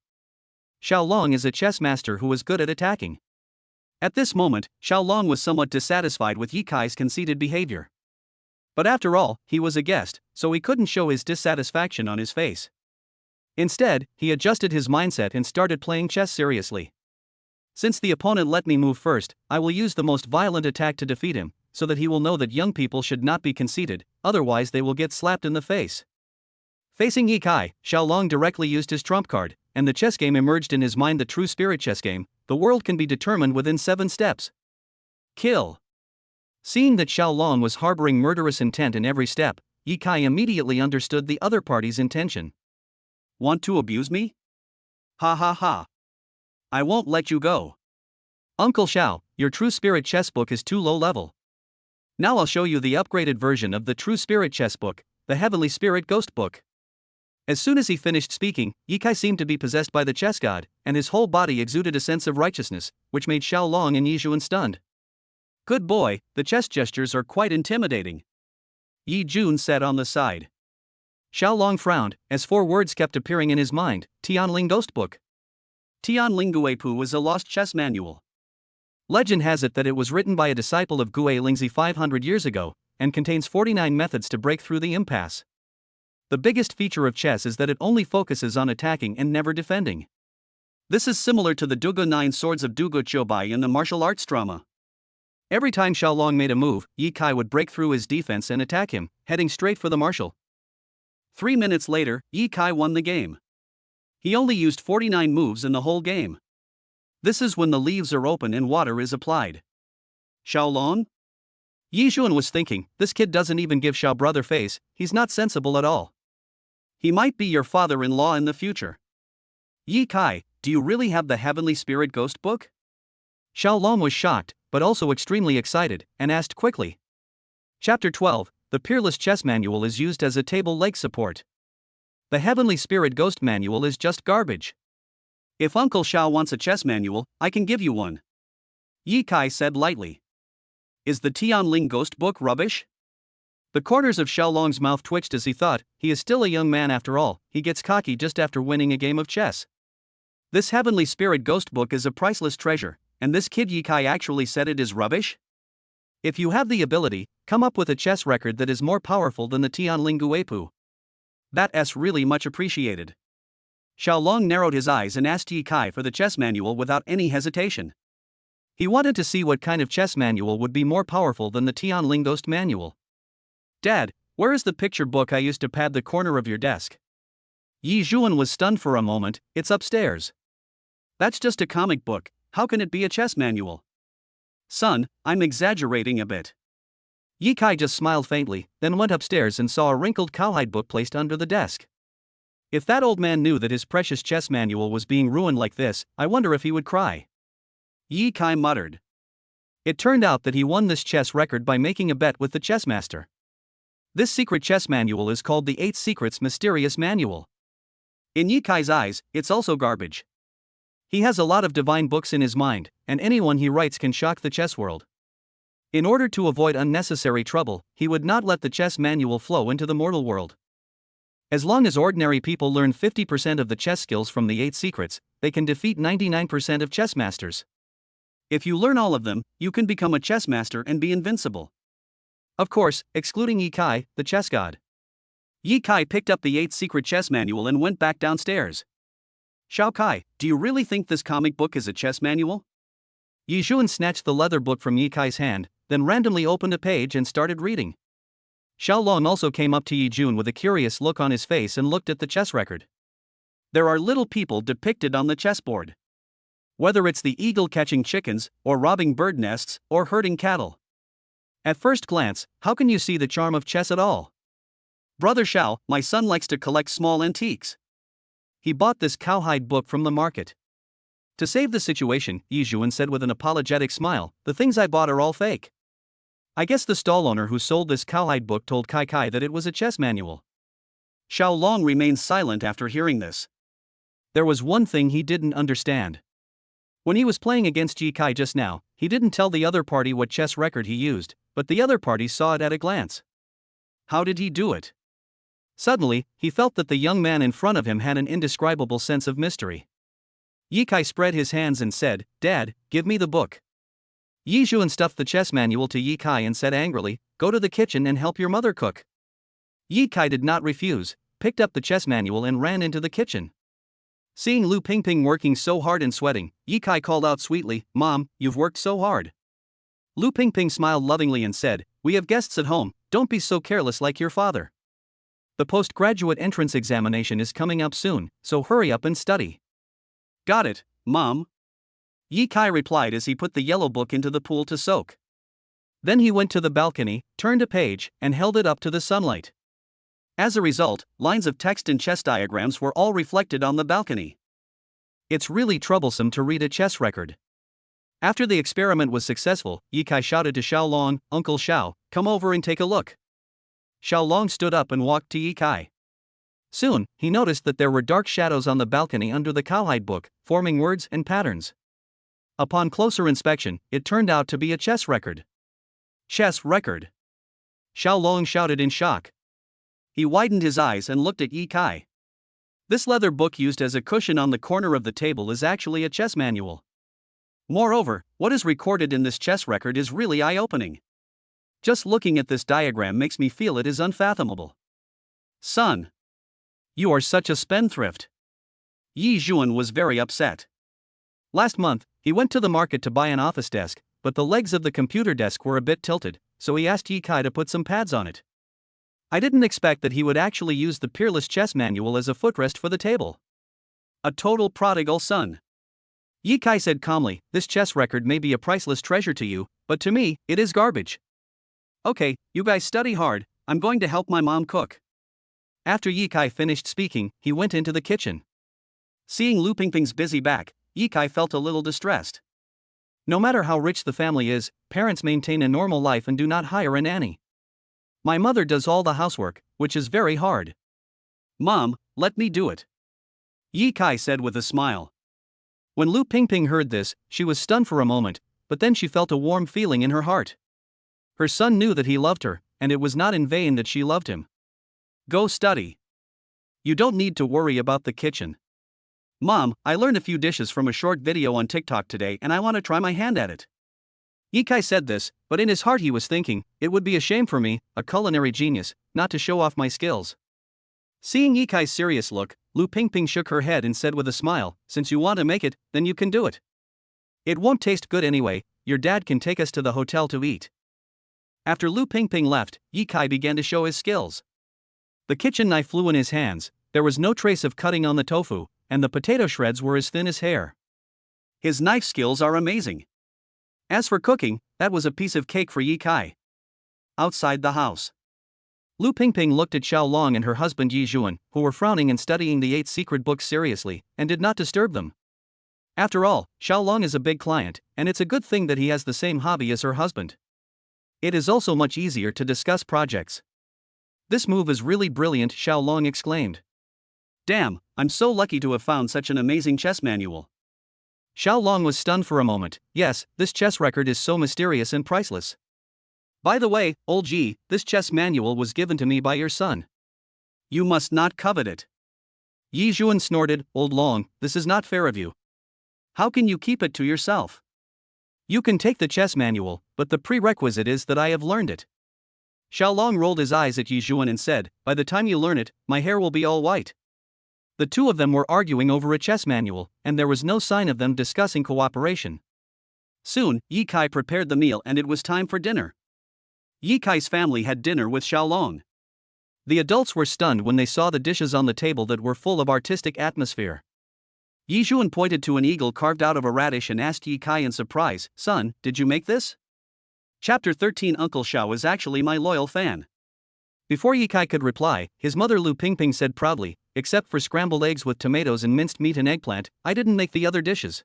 Xiao Long is a chess master who is good at attacking. At this moment, Xiao Long was somewhat dissatisfied with Yi Kai's conceited behavior. But after all, he was a guest, so he couldn't show his dissatisfaction on his face. Instead, he adjusted his mindset and started playing chess seriously. Since the opponent let me move first, I will use the most violent attack to defeat him, so that he will know that young people should not be conceited, otherwise they will get slapped in the face. Facing Yi Kai, Xiao Long directly used his trump card, and the chess game emerged in his mind. The true spirit chess game, the world can be determined within 7 steps. Kill. Seeing that Xiao Long was harboring murderous intent in every step, Yi Kai immediately understood the other party's intention. Want to abuse me? Ha ha ha. I won't let you go. Uncle Xiao, your true spirit chess book is too low level. Now I'll show you the upgraded version of the true spirit chess book, the Heavenly Spirit Ghost Book. As soon as he finished speaking, Yi Kai seemed to be possessed by the chess god, and his whole body exuded a sense of righteousness, which made Xiao Long and Yi Juan stunned. Good boy, the chess gestures are quite intimidating. Yi Juan said on the side. Xiao Long frowned, as 4 words kept appearing in his mind: Tianling Ghost Book. Tianling Guipu was a lost chess manual. Legend has it that it was written by a disciple of Gue Lingzi 500 years ago, and contains 49 methods to break through the impasse. The biggest feature of chess is that it only focuses on attacking and never defending. This is similar to the Duge 9 Swords of Duge Chobai in the martial arts drama. Every time Xiao Long made a move, Yi Kai would break through his defense and attack him, heading straight for the martial. 3 minutes later, Yi Kai won the game. He only used 49 moves in the whole game. This is when the leaves are open and water is applied. Xiao Long? Yi Juan was thinking, this kid doesn't even give Xiao brother face, he's not sensible at all. He might be your father-in-law in the future. Yi Kai, do you really have the Heavenly Spirit Ghost Book? Xiao Long was shocked, but also extremely excited, and asked quickly. Chapter 12, the Peerless Chess Manual is used as a table leg support. The Heavenly Spirit Ghost Manual is just garbage. If Uncle Xiao wants a chess manual, I can give you one. Yi Kai said lightly. Is the Tianling Ghost Book rubbish? The corners of Xiao Long's mouth twitched as he thought, he is still a young man after all, he gets cocky just after winning a game of chess. This Heavenly Spirit Ghost Book is a priceless treasure, and this kid Yi Kai actually said it is rubbish? If you have the ability, come up with a chess record that is more powerful than the Tianlinguepu. That's really much appreciated. Xiaolong narrowed his eyes and asked Yi Kai for the chess manual without any hesitation. He wanted to see what kind of chess manual would be more powerful than the Tianlinghost manual. Dad, where is the picture book I used to pad the corner of your desk? Yi Zhuan was stunned for a moment. It's upstairs. That's just a comic book, how can it be a chess manual? Son, I'm exaggerating a bit. Yi Kai just smiled faintly, then went upstairs and saw a wrinkled cowhide book placed under the desk. If that old man knew that his precious chess manual was being ruined like this, I wonder if he would cry. Yi Kai muttered. It turned out that he won this chess record by making a bet with the chess master. This secret chess manual is called the 8 Secrets Mysterious Manual. In Yi Kai's eyes, it's also garbage. He has a lot of divine books in his mind, and anyone he writes can shock the chess world. In order to avoid unnecessary trouble, he would not let the chess manual flow into the mortal world. As long as ordinary people learn 50% of the chess skills from the 8 secrets, they can defeat 99% of chess masters. If you learn all of them, you can become a chess master and be invincible. Of course, excluding Yi Kai, the chess god. Yi Kai picked up the 8 secret chess manual and went back downstairs. Xiao Kai, do you really think this comic book is a chess manual? Yi Zhuan snatched the leather book from Yi Kai's hand, then randomly opened a page and started reading. Xiaolong also came up to Yi Zhuan with a curious look on his face and looked at the chess record. There are little people depicted on the chessboard. Whether it's the eagle catching chickens, or robbing bird nests, or herding cattle. At first glance, how can you see the charm of chess at all? Brother Xiao, my son likes to collect small antiques. He bought this cowhide book from the market. To save the situation, Yi Zhuan said with an apologetic smile, the things I bought are all fake. I guess the stall owner who sold this cowhide book told Kai Kai that it was a chess manual. Xiaolong remained silent after hearing this. There was one thing he didn't understand. When he was playing against Yi Kai just now, he didn't tell the other party what chess record he used, but the other party saw it at a glance. How did he do it? Suddenly, he felt that the young man in front of him had an indescribable sense of mystery. Yi Kai spread his hands and said, Dad, give me the book. Yi Zhuan stuffed the chess manual to Yi Kai and said angrily, go to the kitchen and help your mother cook. Yi Kai did not refuse, picked up the chess manual and ran into the kitchen. Seeing Lu Pingping working so hard and sweating, Yi Kai called out sweetly, Mom, you've worked so hard. Lu Pingping smiled lovingly and said, we have guests at home, don't be so careless like your father. The postgraduate entrance examination is coming up soon, so hurry up and study. Got it, Mom. Yi Kai replied as he put the yellow book into the pool to soak. Then he went to the balcony, turned a page, and held it up to the sunlight. As a result, lines of text and chess diagrams were all reflected on the balcony. It's really troublesome to read a chess record. After the experiment was successful, Yi Kai shouted to Xiaolong, Uncle Xiao, come over and take a look. Xiaolong stood up and walked to Yi Kai. Soon, he noticed that there were dark shadows on the balcony under the cowhide book, forming words and patterns. Upon closer inspection, it turned out to be a chess record. Chess record! Xiaolong shouted in shock. He widened his eyes and looked at Yi Kai. This leather book used as a cushion on the corner of the table is actually a chess manual. Moreover, what is recorded in this chess record is really eye-opening. Just looking at this diagram makes me feel it is unfathomable. Son! You are such a spendthrift. Yi Zhuan was very upset. Last month, he went to the market to buy an office desk, but the legs of the computer desk were a bit tilted, so he asked Yi Kai to put some pads on it. I didn't expect that he would actually use the Peerless Chess Manual as a footrest for the table. A total prodigal son. Yi Kai said calmly, this chess record may be a priceless treasure to you, but to me, it is garbage. Okay, you guys study hard, I'm going to help my mom cook. After Yi Kai finished speaking, he went into the kitchen. Seeing Lu Pingping's busy back, Yi Kai felt a little distressed. No matter how rich the family is, parents maintain a normal life and do not hire a nanny. My mother does all the housework, which is very hard. Mom, let me do it. Yi Kai said with a smile. When Lu Pingping heard this, she was stunned for a moment, but then she felt a warm feeling in her heart. Her son knew that he loved her, and it was not in vain that she loved him. Go study. You don't need to worry about the kitchen. Mom, I learned a few dishes from a short video on TikTok today and I want to try my hand at it. Ye Kai said this, but in his heart he was thinking, it would be a shame for me, a culinary genius, not to show off my skills. Seeing Ye Kai's serious look, Lu Pingping shook her head and said with a smile, since you want to make it, then you can do it. It won't taste good anyway, your dad can take us to the hotel to eat. After Lu Pingping left, Ye Kai began to show his skills. The kitchen knife flew in his hands, there was no trace of cutting on the tofu, and the potato shreds were as thin as hair. His knife skills are amazing. As for cooking, that was a piece of cake for Ye Kai. Outside the house, Lu Pingping looked at Xiao Long and her husband Yi Zhuan, who were frowning and studying the 8 secret books seriously, and did not disturb them. After all, Xiao Long is a big client, and it's a good thing that he has the same hobby as her husband. It is also much easier to discuss projects. This move is really brilliant, Xiao Long exclaimed. Damn, I'm so lucky to have found such an amazing chess manual. Xiao Long was stunned for a moment. Yes, this chess record is so mysterious and priceless. By the way, old Ji, this chess manual was given to me by your son. You must not covet it. Yi Zhuan snorted, Old Long, this is not fair of you. How can you keep it to yourself? You can take the chess manual, but the prerequisite is that I have learned it. Xiao Long rolled his eyes at Yi Zhuan and said, by the time you learn it, my hair will be all white. The two of them were arguing over a chess manual, and there was no sign of them discussing cooperation. Soon, Ye Kai prepared the meal and it was time for dinner. Ye Kai's family had dinner with Xiao Long. The adults were stunned when they saw the dishes on the table that were full of artistic atmosphere. Yi Zhuan pointed to an eagle carved out of a radish and asked Ye Kai in surprise, Son, did you make this? Chapter 13 Uncle Xiao is actually my loyal fan. Before Ye Kai could reply, his mother Lu Pingping said proudly, except for scrambled eggs with tomatoes and minced meat and eggplant, I didn't make the other dishes.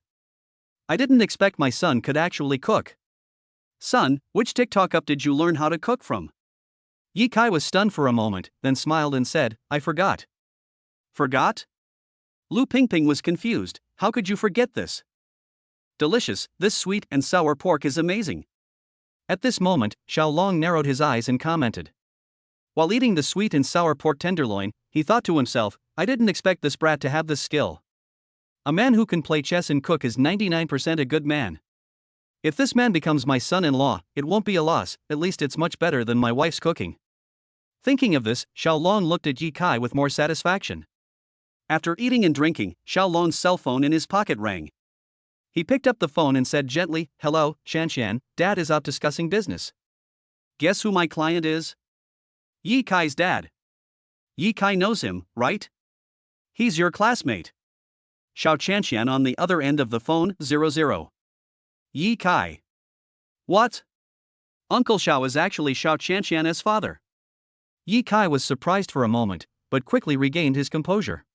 I didn't expect my son could actually cook. Son, which TikTok up did you learn how to cook from? Ye Kai was stunned for a moment, then smiled and said, I forgot. Forgot? Lu Pingping was confused, how could you forget this? Delicious, this sweet and sour pork is amazing. At this moment, Xiao Long narrowed his eyes and commented. While eating the sweet and sour pork tenderloin, he thought to himself, I didn't expect this brat to have this skill. A man who can play chess and cook is 99% a good man. If this man becomes my son-in-law, it won't be a loss, at least it's much better than my wife's cooking. Thinking of this, Xiao Long looked at Ye Kai with more satisfaction. After eating and drinking, Xiao Long's cell phone in his pocket rang. He picked up the phone and said gently, Hello, Shanshan, Dad is out discussing business. Guess who my client is? Ye Kai's dad. Ye Kai knows him, right? He's your classmate. Xiao Chanshan on the other end of the phone, 00. Ye Kai. What? Uncle Xiao is actually Xiao Chanshan's father. Ye Kai was surprised for a moment, but quickly regained his composure.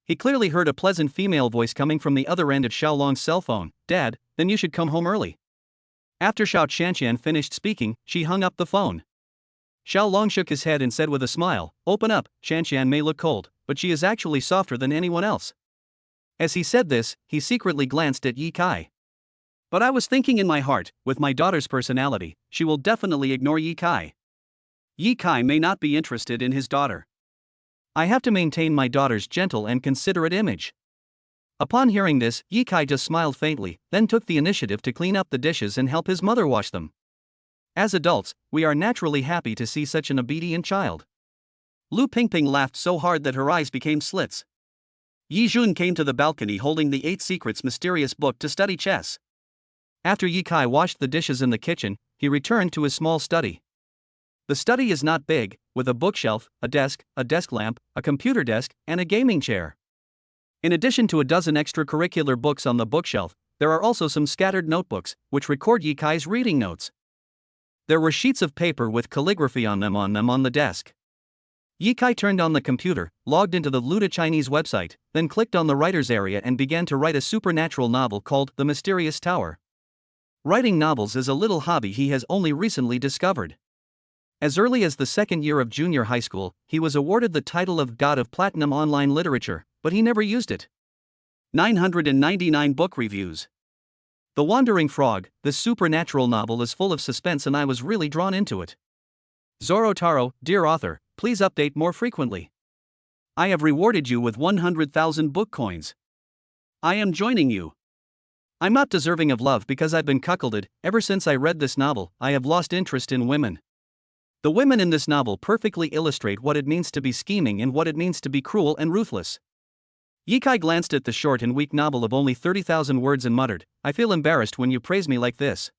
He clearly heard a pleasant female voice coming from the other end of Xiao Long's cell phone, Dad, then you should come home early. After Xiao Chanshan finished speaking, she hung up the phone. Xiao Long shook his head and said with a smile, Open up, Shanshan may look cold, but she is actually softer than anyone else. As he said this, he secretly glanced at Ye Kai. But I was thinking in my heart, with my daughter's personality, she will definitely ignore Ye Kai. Ye Kai may not be interested in his daughter. I have to maintain my daughter's gentle and considerate image. Upon hearing this, Ye Kai just smiled faintly, then took the initiative to clean up the dishes and help his mother wash them. As adults, we are naturally happy to see such an obedient child. Lu Pingping laughed so hard that her eyes became slits. Yi Zhuan came to the balcony holding the 8 Secrets mysterious book to study chess. After Ye Kai washed the dishes in the kitchen, he returned to his small study. The study is not big, with a bookshelf, a desk lamp, a computer desk, and a gaming chair. In addition to a dozen extracurricular books on the bookshelf, there are also some scattered notebooks, which record Ye Kai's reading notes. There were sheets of paper with calligraphy on them on the desk. Ye Kai turned on the computer, logged into the Luda Chinese website, then clicked on the writer's area and began to write a supernatural novel called The Mysterious Tower. Writing novels is a little hobby he has only recently discovered. As early as the second year of junior high school, he was awarded the title of God of Platinum Online Literature, but he never used it. 999 book reviews. The Wandering Frog, this supernatural novel is full of suspense and I was really drawn into it. Zoro Taro, dear author, please update more frequently. I have rewarded you with 100,000 book coins. I am joining you. I'm not deserving of love because I've been cuckolded. Ever since I read this novel, I have lost interest in women. The women in this novel perfectly illustrate what it means to be scheming and what it means to be cruel and ruthless. Yikai glanced at the short and weak novel of only 30,000 words and muttered, I feel embarrassed when you praise me like this.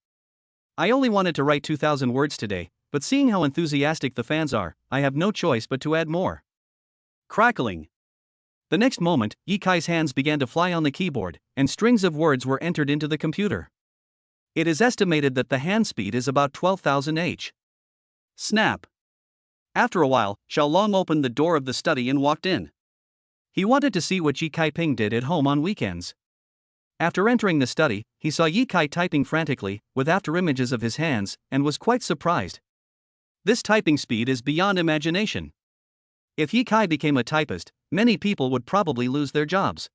I only wanted to write 2,000 words today, but seeing how enthusiastic the fans are, I have no choice but to add more. Crackling. The next moment, Yikai's hands began to fly on the keyboard, and strings of words were entered into the computer. It is estimated that the hand speed is about 12,000 H. Snap. After a while, Xiaolong opened the door of the study and walked in. He wanted to see what Yikai Ping did at home on weekends. After entering the study, he saw Yikai typing frantically, with afterimages of his hands, and was quite surprised. This typing speed is beyond imagination. If Yikai became a typist, many people would probably lose their jobs.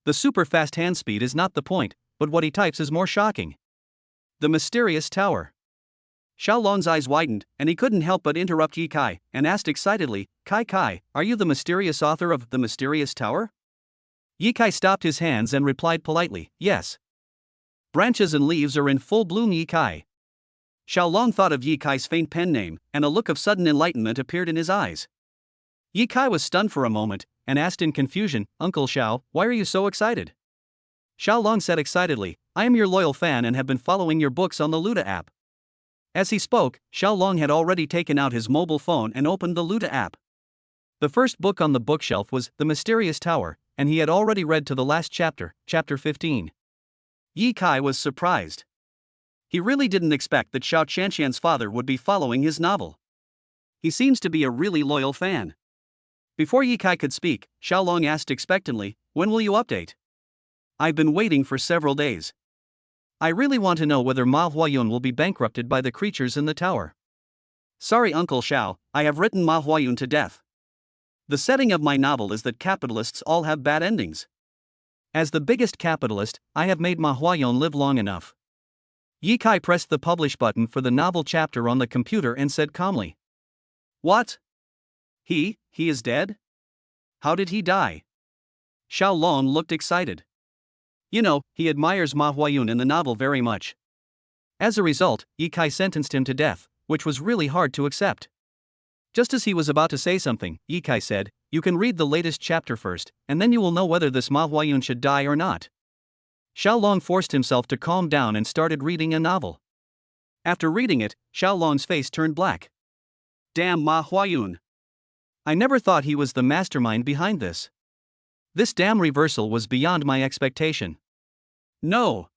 The super fast hand speed is not the point, but what he types is more shocking. The mysterious tower. Xiaolong's eyes widened, and he couldn't help but interrupt Yikai, and asked excitedly, Kai, are you the mysterious author of The Mysterious Tower? Yikai stopped his hands and replied politely, yes. Branches and leaves are in full bloom, Yikai. Xiaolong thought of Yikai's faint pen name, and a look of sudden enlightenment appeared in his eyes. Yikai was stunned for a moment, and asked in confusion, Uncle Xiao, why are you so excited? Xiaolong said excitedly, I am your loyal fan and have been following your books on the Luda app. As he spoke, Xiaolong had already taken out his mobile phone and opened the Luda app. The first book on the bookshelf was The Mysterious Tower, and he had already read to the last chapter, chapter 15. Yikai was surprised. He really didn't expect that Xiao Qianqian's father would be following his novel. He seems to be a really loyal fan. Before Yikai could speak, Xiaolong asked expectantly, when will you update? I've been waiting for several days. I really want to know whether Ma Huayun will be bankrupted by the creatures in the tower. Sorry Uncle Xiao, I have written Ma Huayun to death. The setting of my novel is that capitalists all have bad endings. As the biggest capitalist, I have made Ma Huayun live long enough. Yikai pressed the publish button for the novel chapter on the computer and said calmly. What? He is dead? How did he die? Xiaolong looked excited. You know, he admires Ma Huayun in the novel very much. As a result, Yikai sentenced him to death, which was really hard to accept. Just as he was about to say something, Yikai said, you can read the latest chapter first, and then you will know whether this Ma Huayun should die or not. Xiaolong forced himself to calm down and started reading a novel. After reading it, Xiaolong's face turned black. Damn Ma Huayun. I never thought he was the mastermind behind this. This damn reversal was beyond my expectation. No.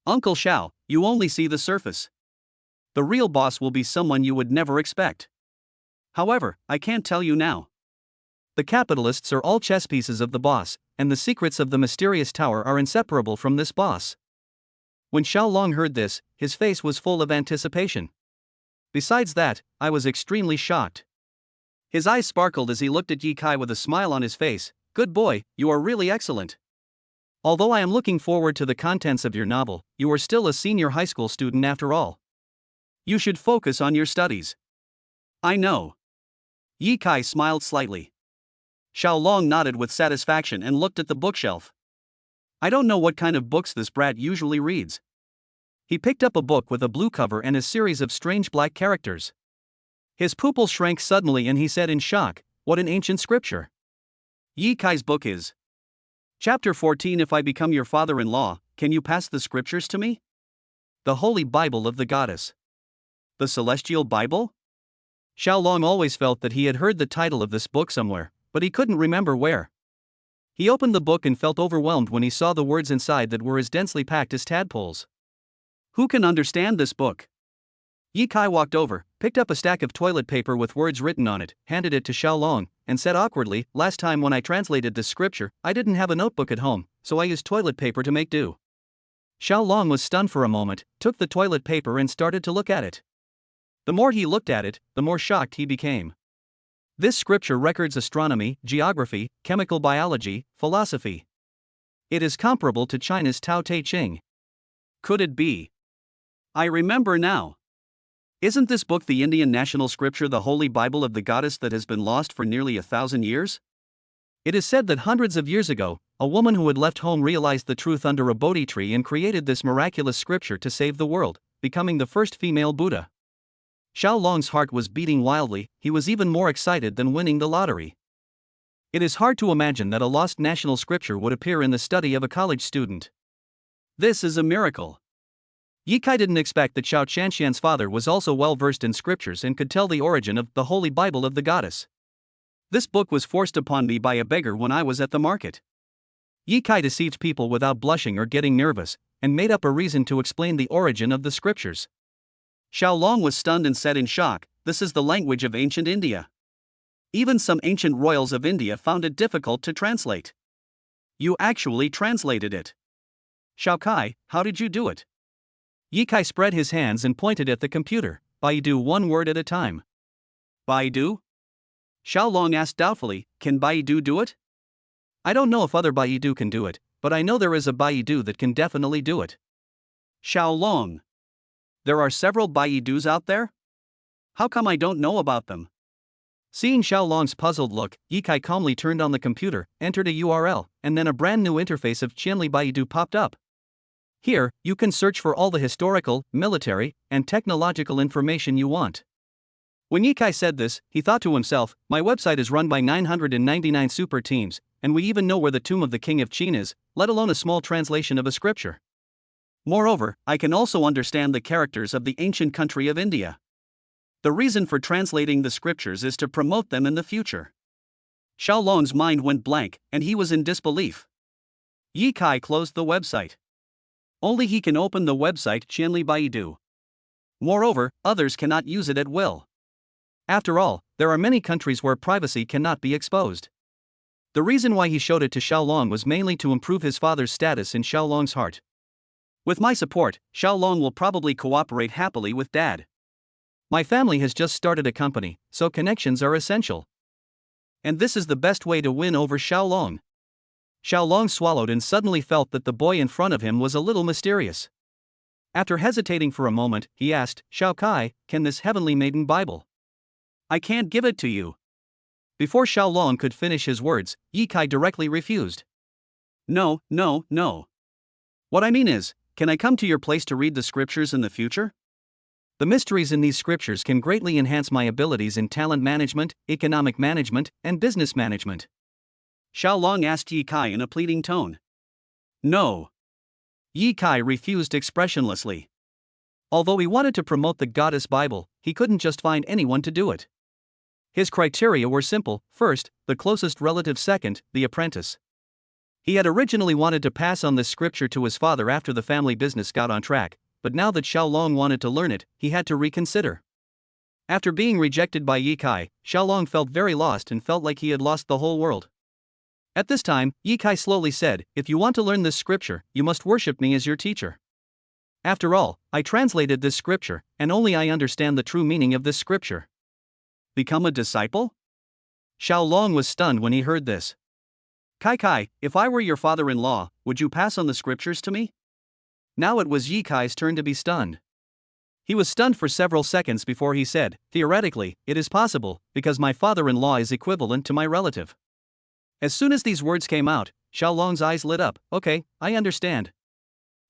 Uncle Xiao, you only see the surface. The real boss will be someone you would never expect. However, I can't tell you now. The capitalists are all chess pieces of the boss, and the secrets of the mysterious tower are inseparable from this boss. When Xiaolong heard this, his face was full of anticipation. Besides that, I was extremely shocked. His eyes sparkled as he looked at Yikai with a smile on his face. Good boy, you are really excellent. Although I am looking forward to the contents of your novel, you are still a senior high school student after all. You should focus on your studies. I know. Yikai smiled slightly. Xiaolong nodded with satisfaction and looked at the bookshelf. I don't know what kind of books this brat usually reads. He picked up a book with a blue cover and a series of strange black characters. His pupil shrank suddenly and he said in shock, what an ancient scripture. Yikai's book is. Chapter 14 If I become your father-in-law, can you pass the scriptures to me? The Holy Bible of the Goddess. The Celestial Bible? Xiaolong always felt that he had heard the title of this book somewhere, but he couldn't remember where. He opened the book and felt overwhelmed when he saw the words inside that were as densely packed as tadpoles. Who can understand this book? Yikai walked over, picked up a stack of toilet paper with words written on it, handed it to Xiaolong, and said awkwardly, last time when I translated this scripture, I didn't have a notebook at home, so I used toilet paper to make do. Xiaolong was stunned for a moment, took the toilet paper and started to look at it. The more he looked at it, the more shocked he became. This scripture records astronomy, geography, chemical biology, philosophy. It is comparable to China's Tao Te Ching. Could it be? I remember now. Isn't this book the Indian national scripture, the Holy Bible of the Goddess, that has been lost for nearly 1,000 years? It is said that hundreds of years ago, a woman who had left home realized the truth under a Bodhi tree and created this miraculous scripture to save the world, becoming the first female Buddha. Xiaolong's heart was beating wildly, he was even more excited than winning the lottery. It is hard to imagine that a lost national scripture would appear in the study of a college student. This is a miracle. Ye Kai didn't expect that Xiao Qianxian's father was also well versed in scriptures and could tell the origin of the Holy Bible of the Goddess. This book was forced upon me by a beggar when I was at the market. Ye Kai deceived people without blushing or getting nervous, and made up a reason to explain the origin of the scriptures. Xiaolong was stunned and said in shock, "This is the language of ancient India." Even some ancient royals of India found it difficult to translate. You actually translated it. Xiao Kai, how did you do it? Ye Kai spread his hands and pointed at the computer. Baidu one word at a time. Baidu? Xiaolong asked doubtfully, can Baidu do it? I don't know if other Baidu can do it, but I know there is a Baidu that can definitely do it. Xiaolong. There are several Baidus out there? How come I don't know about them? Seeing Xiaolong's puzzled look, Ye Kai calmly turned on the computer, entered a URL, and then a brand new interface of Qianli Baidu popped up. Here, you can search for all the historical, military, and technological information you want. When Ye Kai said this, he thought to himself, my website is run by 999 super teams, and we even know where the tomb of the king of Qin is, let alone a small translation of a scripture. Moreover, I can also understand the characters of the ancient country of India. The reason for translating the scriptures is to promote them in the future. Xiaolong's mind went blank, and he was in disbelief. Ye Kai closed the website. Only he can open the website Qianli Baidu. Moreover, others cannot use it at will. After all, there are many countries where privacy cannot be exposed. The reason why he showed it to Xiaolong was mainly to improve his father's status in Xiaolong's heart. With my support, Xiaolong will probably cooperate happily with Dad. My family has just started a company, so connections are essential. And this is the best way to win over Xiaolong. Xiaolong swallowed and suddenly felt that the boy in front of him was a little mysterious. After hesitating for a moment, he asked, Xiao Kai, can this heavenly maiden Bible? I can't give it to you. Before Xiaolong could finish his words, Ye Kai directly refused. No. What I mean is, can I come to your place to read the scriptures in the future? The mysteries in these scriptures can greatly enhance my abilities in talent management, economic management, and business management. Xiaolong asked Ye Kai in a pleading tone. No. Ye Kai refused expressionlessly. Although he wanted to promote the Goddess Bible, he couldn't just find anyone to do it. His criteria were simple: first, the closest relative; second, the apprentice. He had originally wanted to pass on this scripture to his father after the family business got on track, but now that Xiaolong wanted to learn it, he had to reconsider. After being rejected by Ye Kai, Xiaolong felt very lost and felt like he had lost the whole world. At this time, Ye Kai slowly said, if you want to learn this scripture, you must worship me as your teacher. After all, I translated this scripture, and only I understand the true meaning of this scripture. Become a disciple? Xiaolong was stunned when he heard this. Kai, if I were your father-in-law, would you pass on the scriptures to me? Now it was Ye Kai's turn to be stunned. He was stunned for several seconds before he said, theoretically, it is possible, because my father-in-law is equivalent to my relative. As soon as these words came out, Xiaolong's eyes lit up. Okay, I understand.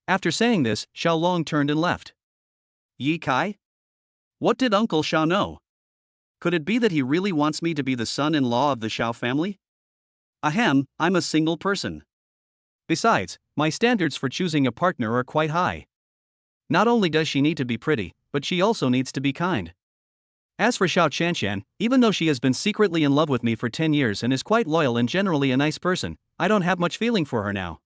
After saying this, Xiaolong turned and left. Ye Kai? What did Uncle Xiao know? Could it be that he really wants me to be the son-in-law of the Xiao family? Ahem, I'm a single person. Besides, my standards for choosing a partner are quite high. Not only does she need to be pretty, but she also needs to be kind. As for Xiao Qianxian, even though she has been secretly in love with me for 10 years and is quite loyal and generally a nice person, I don't have much feeling for her now.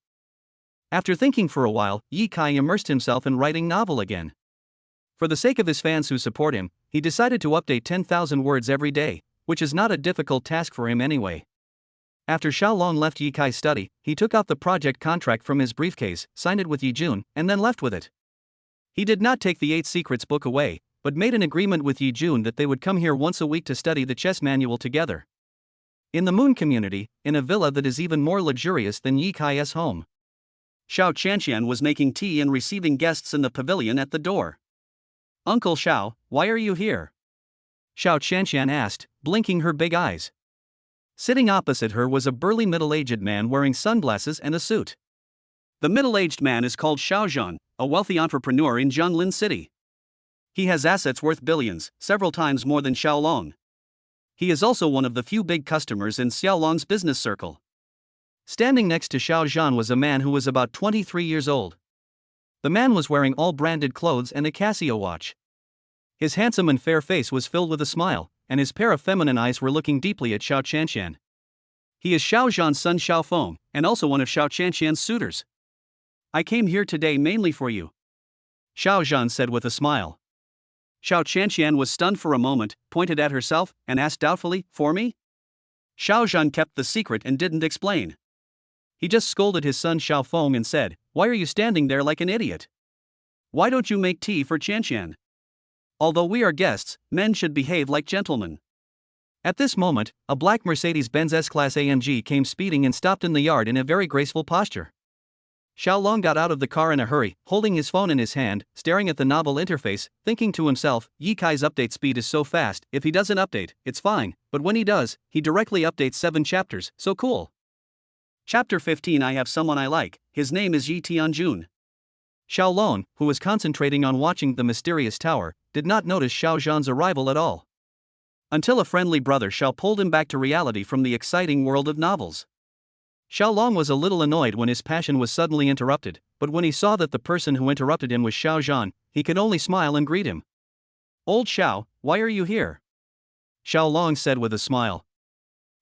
After thinking for a while, Ye Kai immersed himself in writing novel again. For the sake of his fans who support him, he decided to update 10,000 words every day, which is not a difficult task for him anyway. After Xiaolong left Ye Kai's study, he took out the project contract from his briefcase, signed it with Yi Jun, and then left with it. He did not take the 8 Secrets book away, but made an agreement with Yi Jun that they would come here once a week to study the chess manual together. In the Moon community, in a villa that is even more luxurious than Ye Kai's home. Xiao Qianxian was making tea and receiving guests in the pavilion at the door. Uncle Xiao, why are you here? Xiao Qianxian asked, blinking her big eyes. Sitting opposite her was a burly middle-aged man wearing sunglasses and a suit. The middle-aged man is called Xiao Zhan, a wealthy entrepreneur in Jianglin City. He has assets worth billions, several times more than Xiao Long. He is also one of the few big customers in Xiao Long's business circle. Standing next to Xiao Zhan was a man who was about 23 years old. The man was wearing all branded clothes and a Casio watch. His handsome and fair face was filled with a smile, and his pair of feminine eyes were looking deeply at Xiao Qianqian. He is Xiao Zhan's son Xiao Feng, and also one of Xiao Qianqian's suitors. I came here today mainly for you, Xiao Zhan said with a smile. Xiao Qianqian was stunned for a moment, pointed at herself, and asked doubtfully, "For me?" Xiao Zhan kept the secret and didn't explain. He just scolded his son Xiao Feng and said, "Why are you standing there like an idiot? Why don't you make tea for Qianqian? Although we are guests, men should behave like gentlemen." At this moment, a black Mercedes-Benz S-Class AMG came speeding and stopped in the yard in a very graceful posture. Xiao Long got out of the car in a hurry, holding his phone in his hand, staring at the novel interface, thinking to himself, Ye Kai's update speed is so fast, if he doesn't update, it's fine, but when he does, he directly updates 7 chapters, so cool. Chapter 15 I have someone I like, his name is Yi Tianjun. Xiao Long, who was concentrating on watching the mysterious tower, did not notice Xiao Zhan's arrival at all. Until a friendly brother Xiao pulled him back to reality from the exciting world of novels. Xiao Long was a little annoyed when his passion was suddenly interrupted, but when he saw that the person who interrupted him was Xiao Zhan, he could only smile and greet him. "Old Xiao, why are you here?" Xiao Long said with a smile.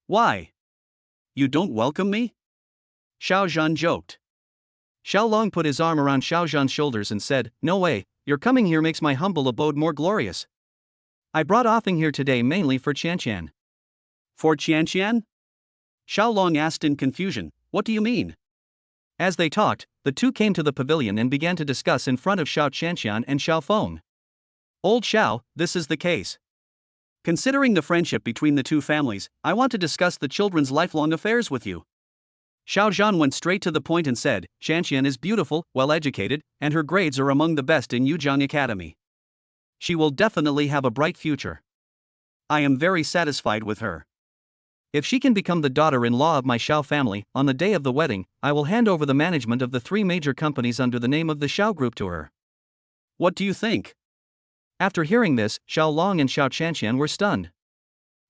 "Why? You don't welcome me?" Xiao Zhan joked. Xiao Long put his arm around Xiao Zhan's shoulders and said, "No way, your coming here makes my humble abode more glorious. I brought offing here today mainly for Qianqian." "For Qianqian?" Xiao Long asked in confusion, "What do you mean?" As they talked, the two came to the pavilion and began to discuss in front of Xiao Qianqian and Xiao Feng. "Old Xiao, this is the case. Considering the friendship between the two families, I want to discuss the children's lifelong affairs with you." Xiao Zhan went straight to the point and said, "Qianqian is beautiful, well-educated, and her grades are among the best in Yujiang Academy. She will definitely have a bright future. I am very satisfied with her. If she can become the daughter-in-law of my Xiao family, on the day of the wedding, I will hand over the management of the 3 major companies under the name of the Xiao Group to her. What do you think?" After hearing this, Xiao Long and Xiao Qianqian were stunned.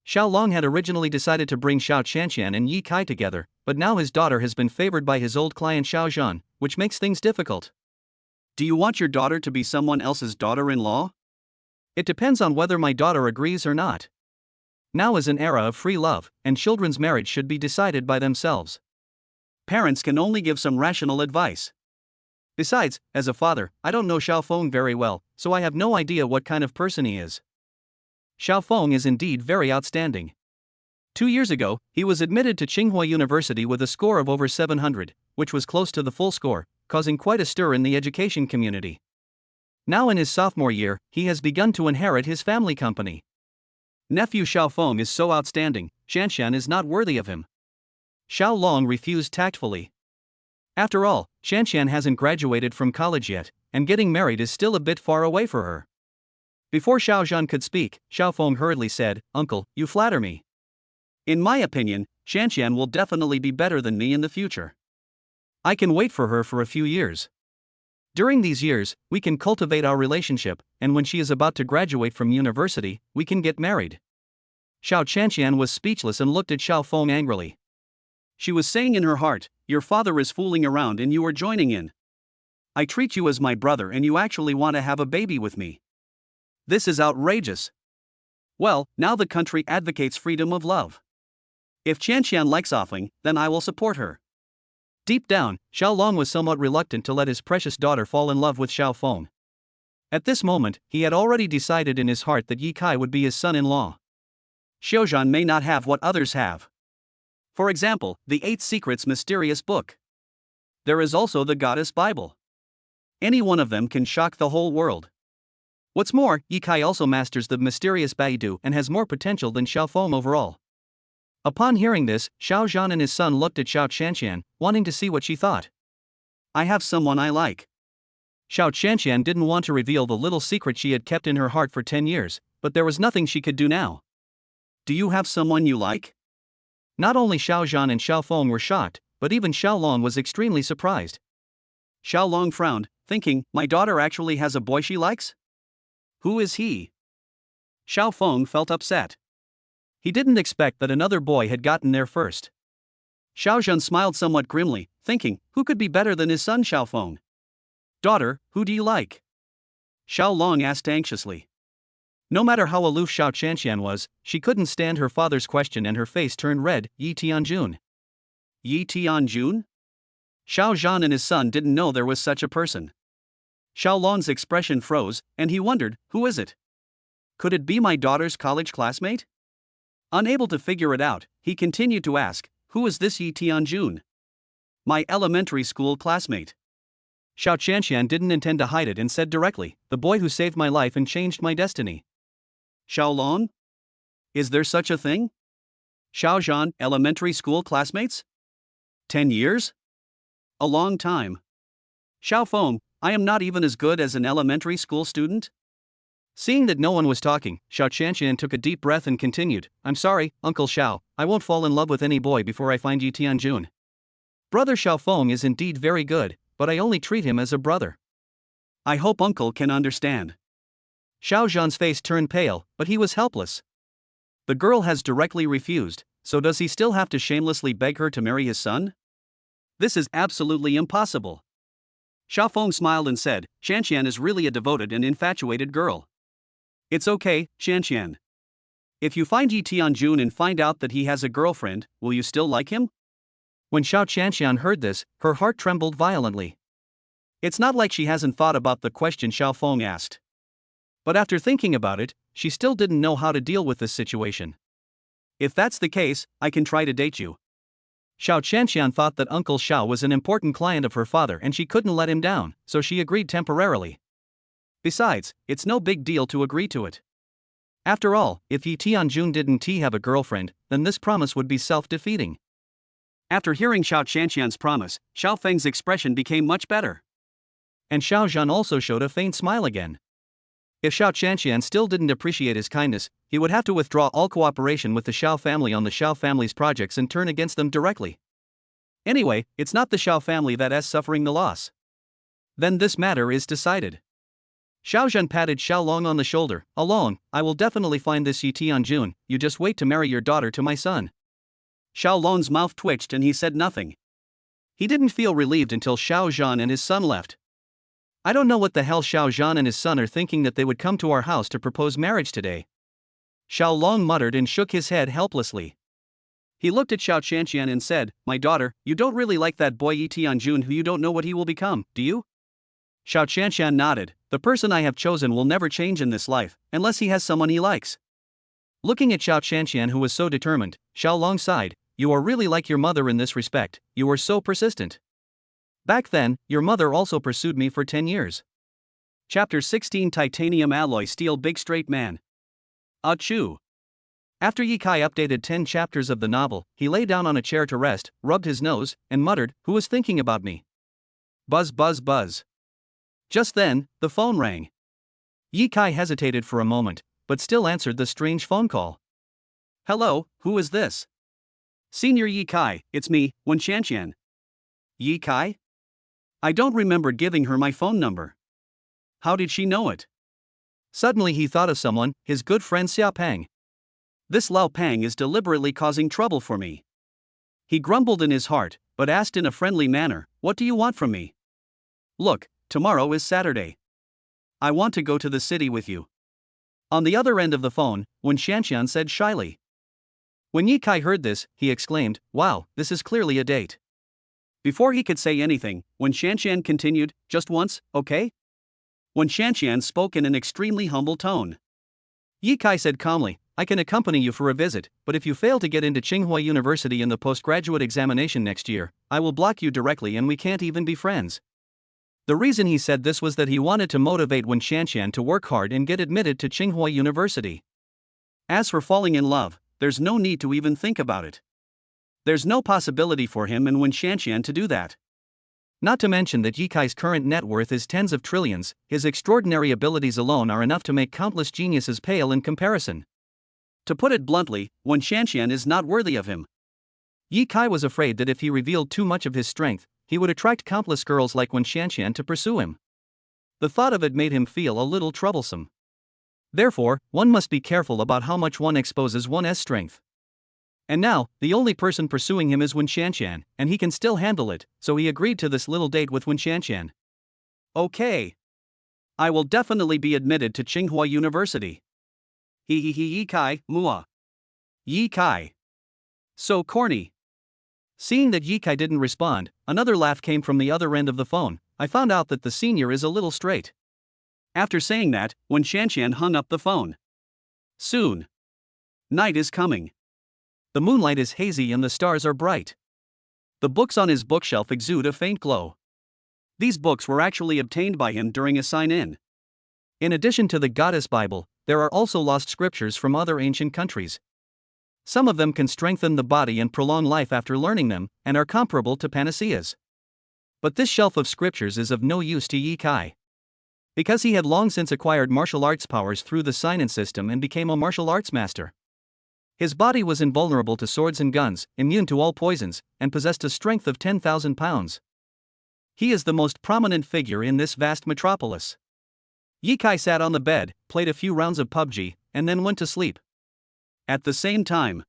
Xiao Long had originally decided to bring Xiao Qianqian and Yi Kai together, but now his daughter has been favored by his old client Xiao Zhan, which makes things difficult. "Do you want your daughter to be someone else's daughter-in-law?" "It depends on whether my daughter agrees or not. Now is an era of free love, and children's marriage should be decided by themselves. Parents can only give some rational advice. Besides, as a father, I don't know Xiao Feng very well, so I have no idea what kind of person he is." Xiao Feng is indeed very outstanding. 2 years ago, he was admitted to Tsinghua University with a score of over 700, which was close to the full score, causing quite a stir in the education community. Now in his sophomore year, he has begun to inherit his family company. Nephew Xiao Feng is so outstanding, Qianqian is not worthy of him. Xiao Long refused tactfully. After all, Qianqian hasn't graduated from college yet, and getting married is still a bit far away for her. Before Xiao Zhan could speak, Xiao Feng hurriedly said, "Uncle, you flatter me. In my opinion, Qianqian will definitely be better than me in the future. I can wait for her for a few years. During these years, we can cultivate our relationship, and when she is about to graduate from university, we can get married." Xiao Qianqian was speechless and looked at Xiao Feng angrily. She was saying in her heart, "Your father is fooling around and you are joining in. I treat you as my brother and you actually want to have a baby with me. This is outrageous." Well, now the country advocates freedom of love. If Qianqian likes offing, then I will support her. Deep down, Xiao Long was somewhat reluctant to let his precious daughter fall in love with Xiao Feng. At this moment, he had already decided in his heart that Yi Kai would be his son-in-law. Xiao Zhan may not have what others have. For example, the 8 Secrets mysterious book. There is also the Goddess Bible. Any one of them can shock the whole world. What's more, Yi Kai also masters the mysterious Baidu and has more potential than Xiao Feng overall. Upon hearing this, Xiao Zhan and his son looked at Xiao Qianqian, wanting to see what she thought. "I have someone I like." Xiao Qianqian didn't want to reveal the little secret she had kept in her heart for 10 years, but there was nothing she could do now. "Do you have someone you like?" Not only Xiao Zhan and Xiao Feng were shocked, but even Xiao Long was extremely surprised. Xiao Long frowned, thinking, my daughter actually has a boy she likes? Who is he? Xiao Feng felt upset. He didn't expect that another boy had gotten there first. Xiao Zhan smiled somewhat grimly, thinking, who could be better than his son Xiao Feng? Daughter, who do you like? Xiao Long asked anxiously. No matter how aloof Xiao Qianqian was, she couldn't stand her father's question and her face turned red. Yi Tianjun. Yi Tianjun? Xiao Zhan and his son didn't know there was such a person. Xiao Long's expression froze, and he wondered, who is it? Could it be my daughter's college classmate? Unable to figure it out, he continued to ask, who is this Yi Tianjun? My elementary school classmate. Xiao Qianqian didn't intend to hide it and said directly, the boy who saved my life and changed my destiny. Xiao Long? Is there such a thing? Xiao Zhan, elementary school classmates? 10 years? A long time. Xiao Feng, I am not even as good as an elementary school student? Seeing that no one was talking, Xiao Qianqian took a deep breath and continued, I'm sorry, Uncle Xiao, I won't fall in love with any boy before I find Yi Tianjun. Brother Xiao Feng is indeed very good, but I only treat him as a brother. I hope Uncle can understand. Xiao Zhan's face turned pale, but he was helpless. The girl has directly refused, so does he still have to shamelessly beg her to marry his son? This is absolutely impossible. Xiao Feng smiled and said, Qianqian is really a devoted and infatuated girl. It's okay, Qianqian. If you find Yi Tianjun and find out that he has a girlfriend, will you still like him? When Xiao Qianqian heard this, her heart trembled violently. It's not like she hasn't thought about the question Xiao Feng asked. But after thinking about it, she still didn't know how to deal with this situation. If that's the case, I can try to date you. Xiao Qianqian thought that Uncle Xiao was an important client of her father and she couldn't let him down, so she agreed temporarily. Besides, it's no big deal to agree to it. After all, if Yi Tianjun didn't have a girlfriend, then this promise would be self-defeating. After hearing Xiao Qianqian's promise, Xiao Feng's expression became much better. And Xiao Zhan also showed a faint smile again. If Xiao Qianqian still didn't appreciate his kindness, he would have to withdraw all cooperation with the Xiao family on the Xiao family's projects and turn against them directly. Anyway, it's not the Xiao family that is suffering the loss. Then this matter is decided. Xiao Zhan patted Xiao Long on the shoulder, Along, I will definitely find this Yi Tianjun, you just wait to marry your daughter to my son. Xiao Long's mouth twitched and he said nothing. He didn't feel relieved until Xiao Zhan and his son left. I don't know what the hell Xiao Zhan and his son are thinking that they would come to our house to propose marriage today. Xiao Long muttered and shook his head helplessly. He looked at Xiao Qianqian and said, my daughter, you don't really like that boy Yi Tianjun who you don't know what he will become, do you? Xiao Qianqian nodded, the person I have chosen will never change in this life, unless he has someone he likes. Looking at Xiao Qianqian who was so determined, Xiao Long sighed, you are really like your mother in this respect, you are so persistent. Back then, your mother also pursued me for 10 years. Chapter 16 Titanium Alloy Steel Big Straight Man. Achoo. After Ye Kai updated 10 chapters of the novel, he lay down on a chair to rest, rubbed his nose, and muttered, who was thinking about me? Buzz buzz buzz. Just then, the phone rang. Ye Kai hesitated for a moment, but still answered the strange phone call. Hello, who is this? Senior Ye Kai, it's me, Wen Qianqian. Ye Kai? I don't remember giving her my phone number. How did she know it? Suddenly he thought of someone, his good friend Xia Pang. This Lao Pang is deliberately causing trouble for me. He grumbled in his heart, but asked in a friendly manner, what do you want from me? Look, tomorrow is Saturday. I want to go to the city with you. On the other end of the phone, Wen Qianqian said shyly. When Ye Kai heard this, he exclaimed, wow, this is clearly a date. Before he could say anything, Wen Qianqian continued, just once, okay? Wen Qianqian spoke in an extremely humble tone. Ye Kai said calmly, I can accompany you for a visit, but if you fail to get into Tsinghua University in the postgraduate examination next year, I will block you directly and we can't even be friends. The reason he said this was that he wanted to motivate Wen Qianqian to work hard and get admitted to Tsinghua University. As for falling in love, there's no need to even think about it. There's no possibility for him and Wen Qianqian to do that. Not to mention that Ye Kai's current net worth is tens of trillions, his extraordinary abilities alone are enough to make countless geniuses pale in comparison. To put it bluntly, Wen Qianqian is not worthy of him. Yi Kai was afraid that if he revealed too much of his strength, he would attract countless girls like Wen Xianxian to pursue him. The thought of it made him feel a little troublesome. Therefore, one must be careful about how much one exposes one's strength. And now, the only person pursuing him is Wen Xianxian, and he can still handle it, so he agreed to this little date with Wen Xianxian. Okay. I will definitely be admitted to Tsinghua University. Yi Kai, mua. Yi Kai. So corny. Seeing that Yi Kai didn't respond, another laugh came from the other end of the phone. I found out that the senior is a little straight. After saying that, Wen Xianxian hung up the phone. Soon. Night is coming. The moonlight is hazy and the stars are bright. The books on his bookshelf exude a faint glow. These books were actually obtained by him during a sign-in. In addition to the Goddess Bible, there are also lost scriptures from other ancient countries. Some of them can strengthen the body and prolong life after learning them, and are comparable to panaceas. But this shelf of scriptures is of no use to Yi Kai. Because he had long since acquired martial arts powers through the sign-in system and became a martial arts master. His body was invulnerable to swords and guns, immune to all poisons, and possessed a strength of 10,000 pounds. He is the most prominent figure in this vast metropolis. Yi Kai sat on the bed, played a few rounds of PUBG, and then went to sleep. At the same time,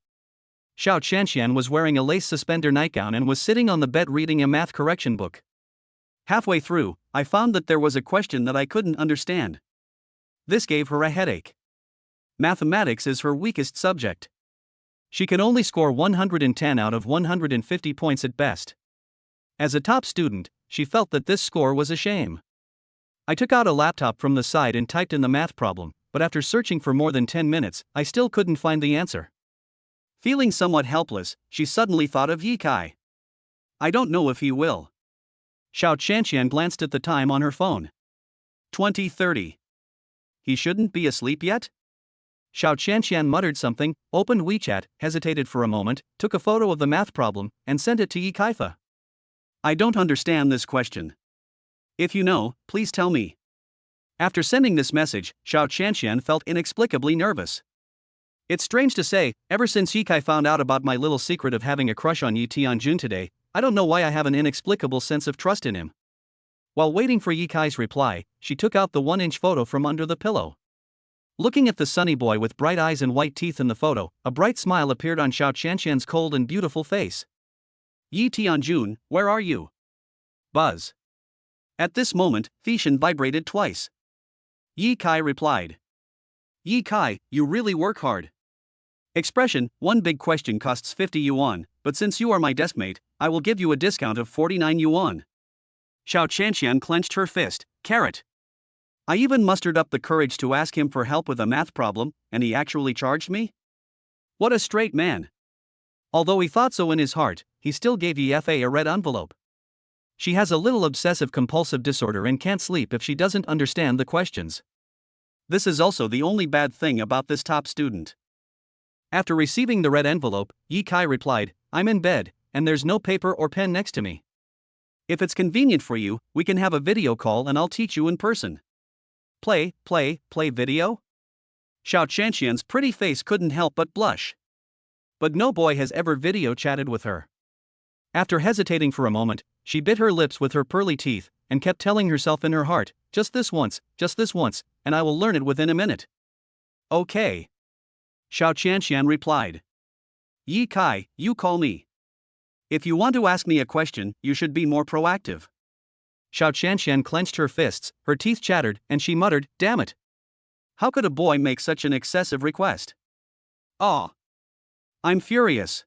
Xiao Qianxian was wearing a lace suspender nightgown and was sitting on the bed reading a math correction book. Halfway through, I found that there was a question that I couldn't understand. This gave her a headache. Mathematics is her weakest subject. She can only score 110 out of 150 points at best. As a top student, she felt that this score was a shame. I took out a laptop from the side and typed in the math problem, but after searching for more than 10 minutes, I still couldn't find the answer. Feeling somewhat helpless, she suddenly thought of Yi Kai. I don't know if he will. Xiao Qianxian glanced at the time on her phone. 20:30. He shouldn't be asleep yet? Xiao Qianxian muttered something, opened WeChat, hesitated for a moment, took a photo of the math problem, and sent it to Yi Kai. I don't understand this question. If you know, please tell me. After sending this message, Xiao Qianxian felt inexplicably nervous. It's strange to say, ever since Yi Kai found out about my little secret of having a crush on Yi Tianjun today, I don't know why I have an inexplicable sense of trust in him. While waiting for Yi Kai's reply, she took out the 1-inch photo from under the pillow. Looking at the sunny boy with bright eyes and white teeth in the photo, a bright smile appeared on Xiao Qianxian's cold and beautiful face. Yi Tianjun, where are you? Buzz. At this moment, Feishan vibrated twice. Yi Kai replied. Yi Kai, you really work hard. Expression, one big question costs 50 yuan, but since you are my deskmate, I will give you a discount of 49 yuan. Xiao Qianxian clenched her fist, carrot. I even mustered up the courage to ask him for help with a math problem, and he actually charged me? What a straight man. Although he thought so in his heart, he still gave Yi Fa a red envelope. She has a little obsessive-compulsive disorder and can't sleep if she doesn't understand the questions. This is also the only bad thing about this top student. After receiving the red envelope, Yi Kai replied, I'm in bed, and there's no paper or pen next to me. If it's convenient for you, we can have a video call and I'll teach you in person. Play video? Xiao Qianxian's pretty face couldn't help but blush. But no boy has ever video chatted with her. After hesitating for a moment, she bit her lips with her pearly teeth, and kept telling herself in her heart, just this once, and I will learn it within a minute. Okay. Xiao Qianxian replied. Yi Kai, you call me. If you want to ask me a question, you should be more proactive. Xiao Qianxian clenched her fists, her teeth chattered, and she muttered, damn it. How could a boy make such an excessive request? Ah. I'm furious.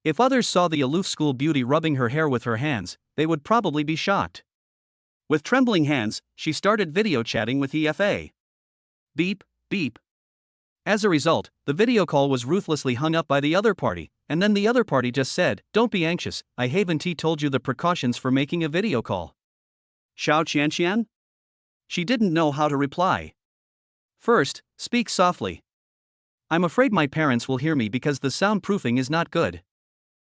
If others saw the aloof school beauty rubbing her hair with her hands, they would probably be shocked. With trembling hands, she started video chatting with EFA. Beep, beep. As a result, the video call was ruthlessly hung up by the other party, and then the other party just said, don't be anxious, I haven't told you the precautions for making a video call. Xiao Qianxian? She didn't know how to reply. First, speak softly. I'm afraid my parents will hear me because the soundproofing is not good.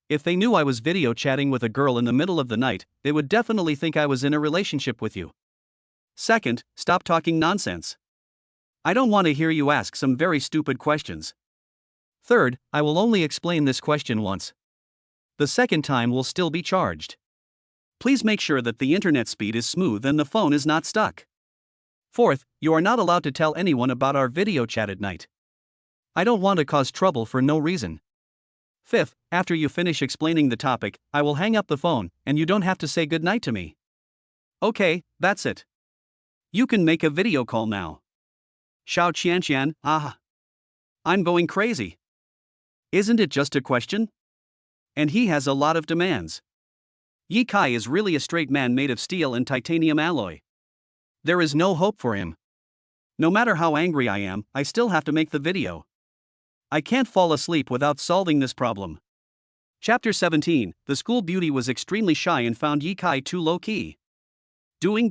If they knew I was video chatting with a girl in the middle of the night, they would definitely think I was in a relationship with you. Second, stop talking nonsense. I don't want to hear you ask some very stupid questions. Third, I will only explain this question once. the second time will still be charged. Please make sure that the internet speed is smooth and the phone is not stuck. Fourth, you are not allowed to tell anyone about our video chat at night. I don't want to cause trouble for no reason. Fifth, after you finish explaining the topic, I will hang up the phone, and you don't have to say goodnight to me. Okay, that's it. You can make a video call now. Xiao Qianqian, I'm going crazy. Isn't it just a question? And he has a lot of demands. Yi Kai is really a straight man made of steel and titanium alloy. There is no hope for him. No matter how angry I am, I still have to make the video. I can't fall asleep without solving this problem. Chapter 17, the school beauty was extremely shy and found Yi Kai too low-key. Doing.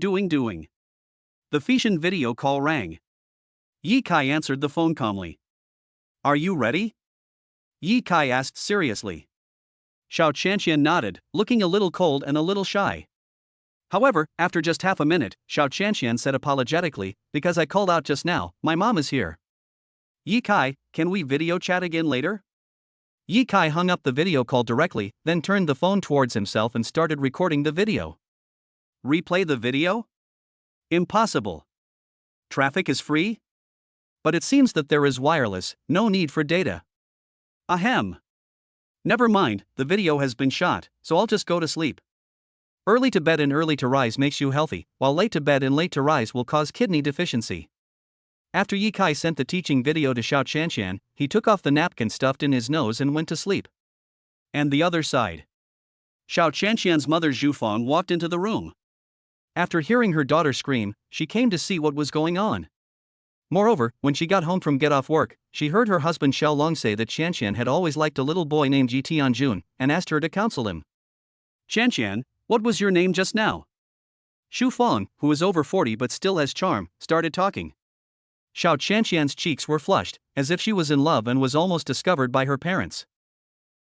The Feishan video call rang. Yi Kai answered the phone calmly. Are you ready? Yi Kai asked seriously. Xiao Qianqian nodded, looking a little cold and a little shy. However, after just half a minute, Xiao Qianqian said apologetically, because I called out just now, my mom is here. Yi Kai, can we video chat again later? Yi Kai hung up the video call directly, then turned the phone towards himself and started recording the video. Replay the video? Impossible. Traffic is free? But it seems that there is wireless, no need for data. Ahem. Never mind, the video has been shot, so I'll just go to sleep. Early to bed and early to rise makes you healthy, while late to bed and late to rise will cause kidney deficiency. After Yi Kai sent the teaching video to Xiao Qianqian, he took off the napkin stuffed in his nose and went to sleep. And the other side. Xiao Qianqian's mother Zhu Fang walked into the room. After hearing her daughter scream, she came to see what was going on. Moreover, when she got home from get off work, she heard her husband Xiao Long say that Qianqian had always liked a little boy named Ji Tianjun, and asked her to counsel him. Qianqian, what was your name just now? Xu Fang, who is over 40 but still has charm, started talking. Xiao Qianqian's cheeks were flushed, as if she was in love and was almost discovered by her parents.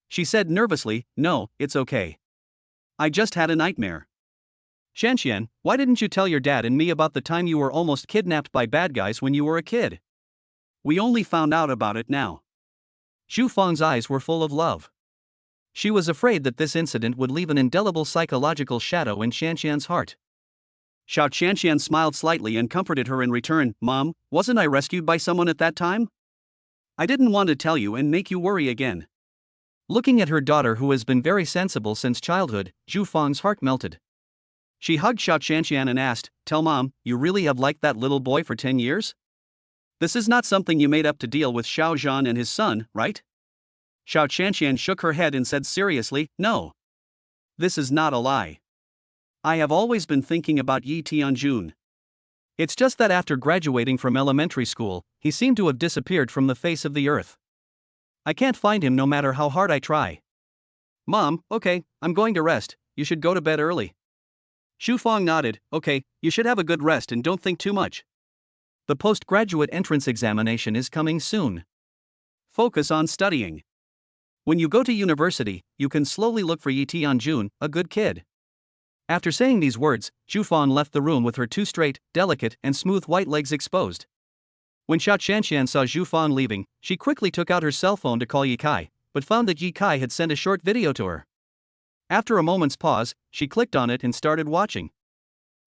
She said nervously, no, it's okay. I just had a nightmare. Qianqian, why didn't you tell your dad and me about the time you were almost kidnapped by bad guys when you were a kid? We only found out about it now. Xu Fang's eyes were full of love. She was afraid that this incident would leave an indelible psychological shadow in Qianqian's heart. Xiao Qianqian smiled slightly and comforted her in return. Mom, wasn't I rescued by someone at that time? I didn't want to tell you and make you worry again. Looking at her daughter who has been very sensible since childhood, Zhu Fang's heart melted. She hugged Xiao Qianqian and asked, tell Mom, you really have liked that little boy for 10 years? This is not something you made up to deal with Xiao Zhan and his son, right? Xiao Qianqian shook her head and said seriously, no. This is not a lie. I have always been thinking about Yi Tianjun. It's just that after graduating from elementary school, he seemed to have disappeared from the face of the earth. I can't find him no matter how hard I try. Mom, okay, I'm going to rest, you should go to bed early. Xu Fang nodded, okay, you should have a good rest and don't think too much. The postgraduate entrance examination is coming soon. Focus on studying. When you go to university, you can slowly look for Yi Tianjun, a good kid. After saying these words, Zhu Fang left the room with her two straight, delicate, and smooth white legs exposed. When Xiao Qianqian saw Zhu Fang leaving, she quickly took out her cell phone to call Yi Kai, but found that Yi Kai had sent a short video to her. After a moment's pause, she clicked on it and started watching.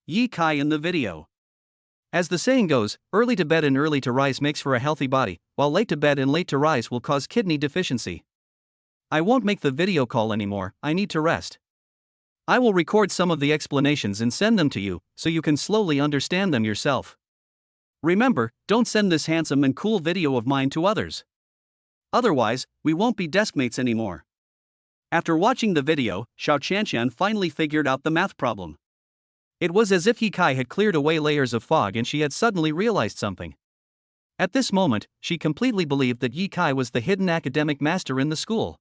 Yi Kai in the video. As the saying goes, early to bed and early to rise makes for a healthy body, while late to bed and late to rise will cause kidney deficiency. I won't make the video call anymore, I need to rest. I will record some of the explanations and send them to you, so you can slowly understand them yourself. Remember, don't send this handsome and cool video of mine to others. Otherwise, we won't be deskmates anymore. After watching the video, Xiao Qianqian finally figured out the math problem. It was as if Yi Kai had cleared away layers of fog and she had suddenly realized something. At this moment, she completely believed that Yi Kai was the hidden academic master in the school.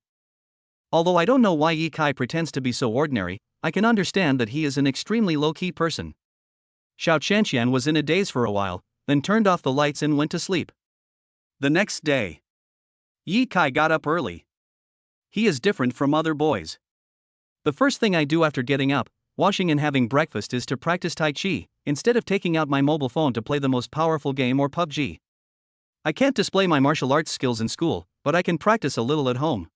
Although I don't know why Yi Kai pretends to be so ordinary, I can understand that he is an extremely low-key person. Xiao Qianqian was in a daze for a while, then turned off the lights and went to sleep. The next day, Yi Kai got up early. He is different from other boys. The first thing I do after getting up, washing and having breakfast is to practice Tai Chi, instead of taking out my mobile phone to play the most powerful game or PUBG. I can't display my martial arts skills in school, but I can practice a little at home.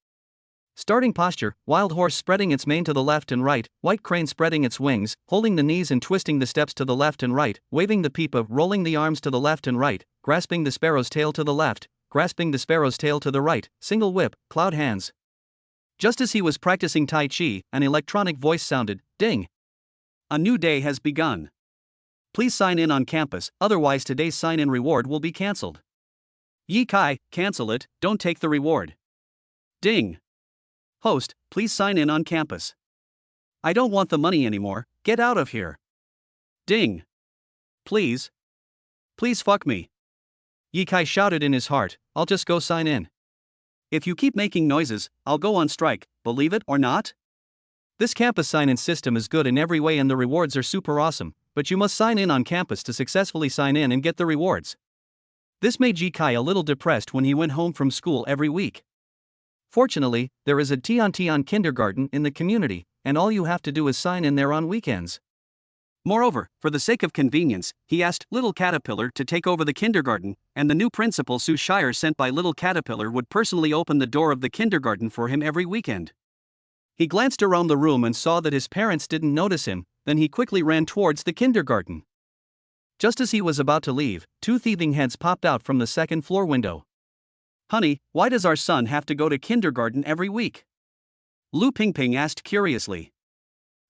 Starting posture, wild horse spreading its mane to the left and right, white crane spreading its wings, holding the knees and twisting the steps to the left and right, waving the pipa, rolling the arms to the left and right, grasping the sparrow's tail to the left, grasping the sparrow's tail to the right, single whip, cloud hands. Just as he was practicing Tai Chi, an electronic voice sounded, ding. A new day has begun. Please sign in on campus, otherwise today's sign-in reward will be cancelled. Yi Kai, cancel it, don't take the reward. Ding. Host, please sign in on campus. I don't want the money anymore, get out of here. Ding. Please. Please fuck me. Yi Kai shouted in his heart, I'll just go sign in. If you keep making noises, I'll go on strike, believe it or not? This campus sign-in system is good in every way and the rewards are super awesome, but you must sign in on campus to successfully sign in and get the rewards. This made Yi Kai a little depressed when he went home from school every week. Fortunately, there is a Tion kindergarten in the community, and all you have to do is sign in there on weekends. Moreover, for the sake of convenience, he asked Little Caterpillar to take over the kindergarten, and the new principal Sue Shire sent by Little Caterpillar would personally open the door of the kindergarten for him every weekend. He glanced around the room and saw that his parents didn't notice him, then he quickly ran towards the kindergarten. Just as he was about to leave, two thieving heads popped out from the second-floor window. Honey, why does our son have to go to kindergarten every week? Lu Pingping asked curiously.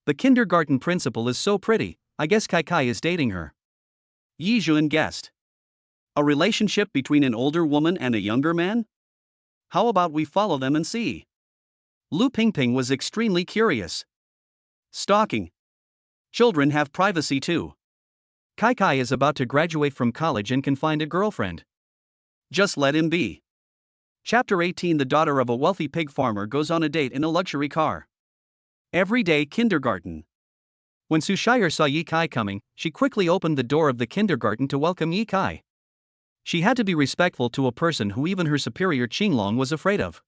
The kindergarten principal is so pretty, I guess Kai Kai is dating her. Yi Jun guessed. A relationship between an older woman and a younger man? How about we follow them and see? Lu Pingping was extremely curious. Stalking. Children have privacy too. Kai Kai is about to graduate from college and can find a girlfriend. Just let him be. Chapter 18. The daughter of a wealthy pig farmer goes on a date in a luxury car. Everyday kindergarten. When Sue Shire saw Yi Kai coming, she quickly opened the door of the kindergarten to welcome Yi Kai. She had to be respectful to a person who even her superior Qinglong was afraid of.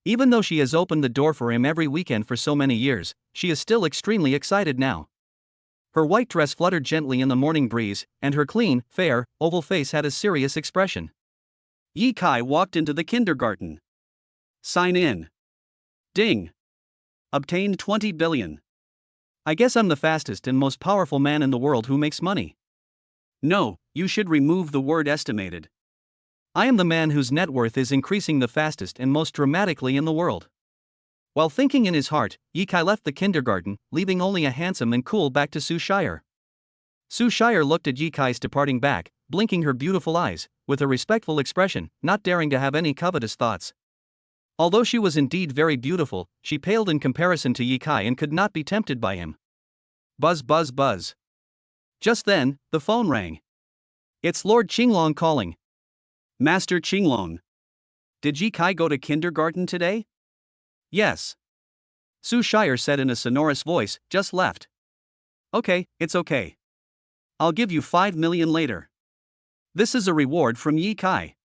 Even though she has opened the door for him every weekend for so many years, she is still extremely excited now. Her white dress fluttered gently in the morning breeze, and her clean, fair, oval face had a serious expression. Yi Kai walked into the kindergarten. Sign in. Ding. Obtained 20 billion. I guess I'm the fastest and most powerful man in the world who makes money. No, you should remove the word estimated. I am the man whose net worth is increasing the fastest and most dramatically in the world. While thinking in his heart, Yi Kai left the kindergarten, leaving only a handsome and cool back to Sue Shire. Sue Shire looked at Yi Kai's departing back, blinking her beautiful eyes, with a respectful expression, not daring to have any covetous thoughts. Although she was indeed very beautiful, she paled in comparison to Yi Kai and could not be tempted by him. Buzz buzz buzz. Just then, the phone rang. It's Lord Qinglong calling. Master Qinglong. Did Yi Kai go to kindergarten today? Yes. Sue Shire said in a sonorous voice, just left. Okay, it's okay. I'll give you 5 million later. This is a reward from Yi Kai.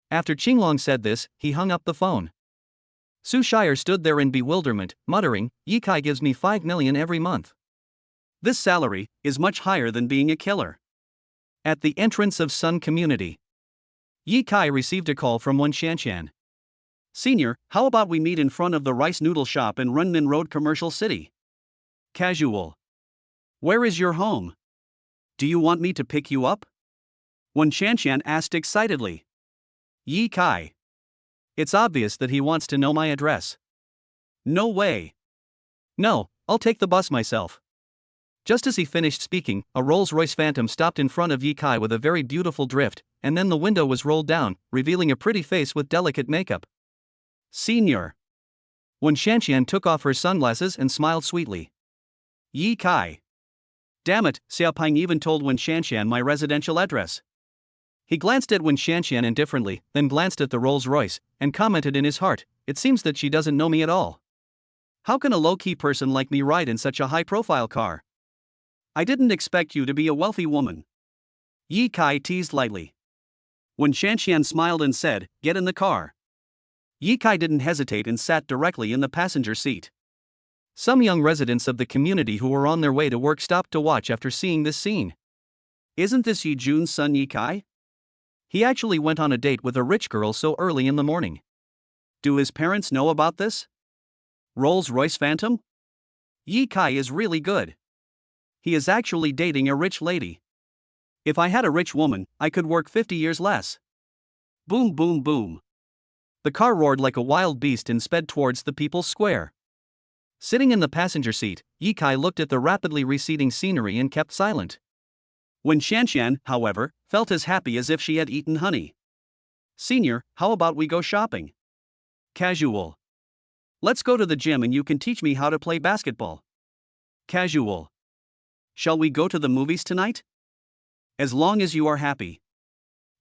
After Qinglong said this, he hung up the phone. Sue Shire stood there in bewilderment, muttering, Yi Kai gives me 5 million every month. This salary is much higher than being a killer. At the entrance of Sun Community, Yi Kai received a call from Wen Shanshan. Senior, how about we meet in front of the rice noodle shop in Renmin Road Commercial City? Casual. Where is your home? Do you want me to pick you up? Wen Shanshan asked excitedly. Yi Kai. It's obvious that he wants to know my address. No way. No, I'll take the bus myself. Just as he finished speaking, a Rolls-Royce Phantom stopped in front of Yi Kai with a very beautiful drift, and then the window was rolled down, revealing a pretty face with delicate makeup. Senior. Wen Shanshan took off her sunglasses and smiled sweetly. Yi Kai. Damn it, Xiaoping even told Wen Shanshan my residential address. He glanced at Wen Shanshan indifferently, then glanced at the Rolls-Royce, and commented in his heart, it seems that she doesn't know me at all. How can a low-key person like me ride in such a high-profile car? I didn't expect you to be a wealthy woman. Yi Kai teased lightly. Wen Shanshan smiled and said, get in the car. Yi Kai didn't hesitate and sat directly in the passenger seat. Some young residents of the community who were on their way to work stopped to watch after seeing this scene. Isn't this Yi Jun's son Yi Kai? He actually went on a date with a rich girl so early in the morning. Do his parents know about this? Rolls-Royce Phantom? Yi Kai is really good. He is actually dating a rich lady. If I had a rich woman, I could work 50 years less. Boom boom boom. The car roared like a wild beast and sped towards the People's Square. Sitting in the passenger seat, Yi Kai looked at the rapidly receding scenery and kept silent. Wen Xianxian, however, felt as happy as if she had eaten honey. Senior, how about we go shopping? Casual. Let's go to the gym and you can teach me how to play basketball. Casual. Shall we go to the movies tonight? As long as you are happy.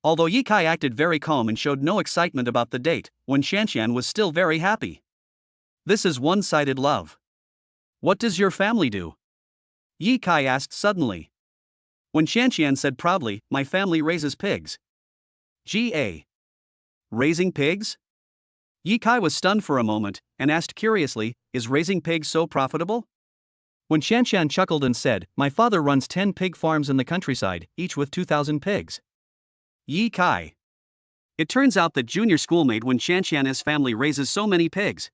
Although Yi Kai acted very calm and showed no excitement about the date, Wen Xianxian was still very happy. This is one-sided love. What does your family do? Yi Kai asked suddenly. Wen Xianxian said proudly, my family raises pigs. G.A. Raising pigs? Yi Kai was stunned for a moment, and asked curiously, is raising pigs so profitable? Wen Xianxian chuckled and said, my father runs 10 pig farms in the countryside, each with 2,000 pigs. Yi Kai. It turns out that junior schoolmate Wen Xianxian's family raises so many pigs.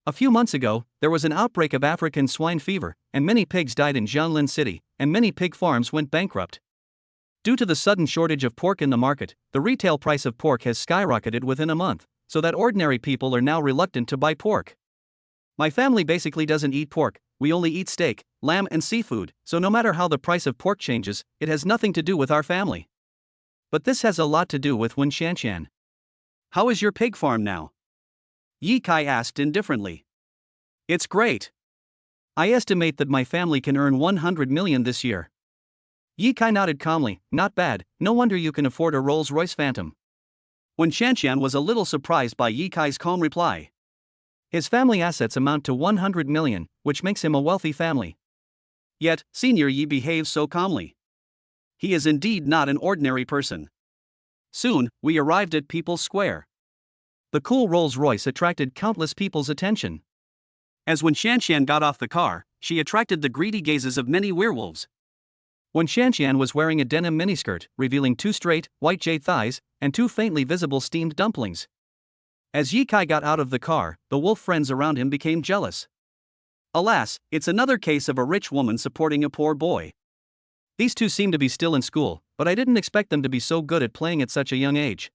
A few months ago, there was an outbreak of African swine fever, and many pigs died in Jianlin City, and many pig farms went bankrupt. Due to the sudden shortage of pork in the market, the retail price of pork has skyrocketed within a month, so that ordinary people are now reluctant to buy pork. My family basically doesn't eat pork, we only eat steak, lamb and seafood, so no matter how the price of pork changes, it has nothing to do with our family. But this has a lot to do with Wen Xianxian. How is your pig farm now? Yi Kai asked indifferently. It's great. I estimate that my family can earn 100 million this year. Yi Kai nodded calmly, not bad, no wonder you can afford a Rolls-Royce Phantom. Wen Xianxian was a little surprised by Yi Kai's calm reply. His family assets amount to 100 million, which makes him a wealthy family. Yet, Senior Yi behaves so calmly. He is indeed not an ordinary person. Soon, we arrived at People's Square. The cool Rolls-Royce attracted countless people's attention. As Wen Xianxian got off the car, she attracted the greedy gazes of many werewolves. Wen Xianxian was wearing a denim miniskirt, revealing 2 straight, white jade thighs, and 2 faintly visible steamed dumplings. As Yi Kai got out of the car, the wolf friends around him became jealous. Alas, it's another case of a rich woman supporting a poor boy. These two seem to be still in school, but I didn't expect them to be so good at playing at such a young age.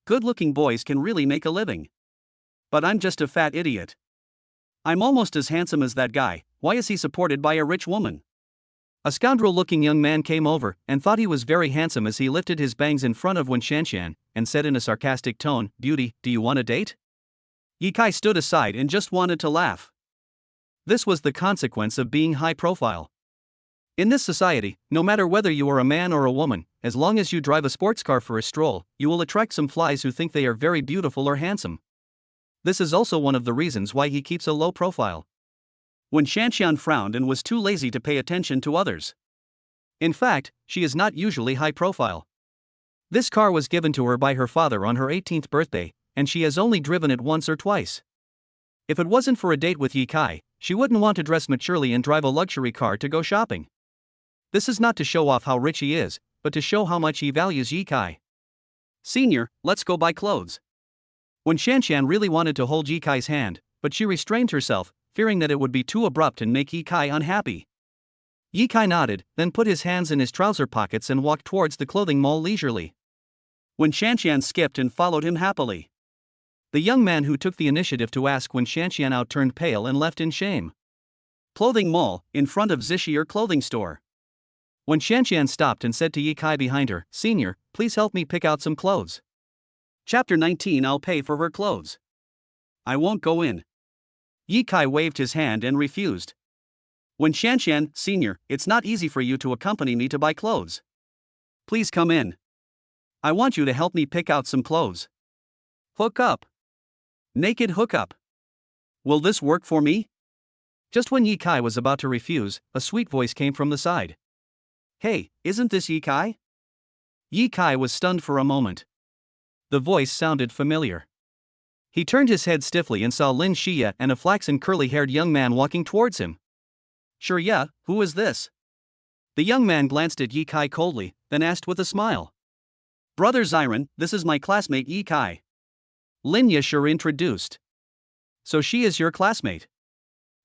Good-looking boys can really make a living. But I'm just a fat idiot. I'm almost as handsome as that guy, why is he supported by a rich woman? A scoundrel-looking young man came over and thought he was very handsome as he lifted his bangs in front of Wen Xianxian and said in a sarcastic tone, Beauty, do you want a date? Yi Kai stood aside and just wanted to laugh. This was the consequence of being high profile. In this society, no matter whether you are a man or a woman, as long as you drive a sports car for a stroll, you will attract some flies who think they are very beautiful or handsome. This is also one of the reasons why he keeps a low profile. Wen Xianxian frowned and was too lazy to pay attention to others. In fact, she is not usually high profile. This car was given to her by her father on her 18th birthday, and she has only driven it once or twice. If it wasn't for a date with Yi Kai, she wouldn't want to dress maturely and drive a luxury car to go shopping. This is not to show off how rich he is, but to show how much he values Yi Kai. Senior, let's go buy clothes. Wen Xianxian really wanted to hold Yi Kai's hand, but she restrained herself, fearing that it would be too abrupt and make Yi Kai unhappy. Yi Kai nodded, then put his hands in his trouser pockets and walked towards the clothing mall leisurely. Wen Xianxian skipped and followed him happily. The young man who took the initiative to ask Wen Xianxian out turned pale and left in shame. Clothing mall, in front of Zishier clothing store. Wen Xianxian stopped and said to Yi Kai behind her, Senior, please help me pick out some clothes. Chapter 19 I'll pay for her clothes. I won't go in. Yi Kai waved his hand and refused. Wen Xianxian, Senior, it's not easy for you to accompany me to buy clothes. Please come in. I want you to help me pick out some clothes. Hook up. Naked hookup. Will this work for me? Just when Yi Kai was about to refuse, a sweet voice came from the side. Hey, isn't this Yi Kai? Yi Kai was stunned for a moment. The voice sounded familiar. He turned his head stiffly and saw Lin Xia and a flaxen curly-haired young man walking towards him. Sure yeah, who is this? The young man glanced at Yi Kai coldly, then asked with a smile. Brother Xiren, this is my classmate Yi Kai. Lin Yashur introduced. So she is your classmate.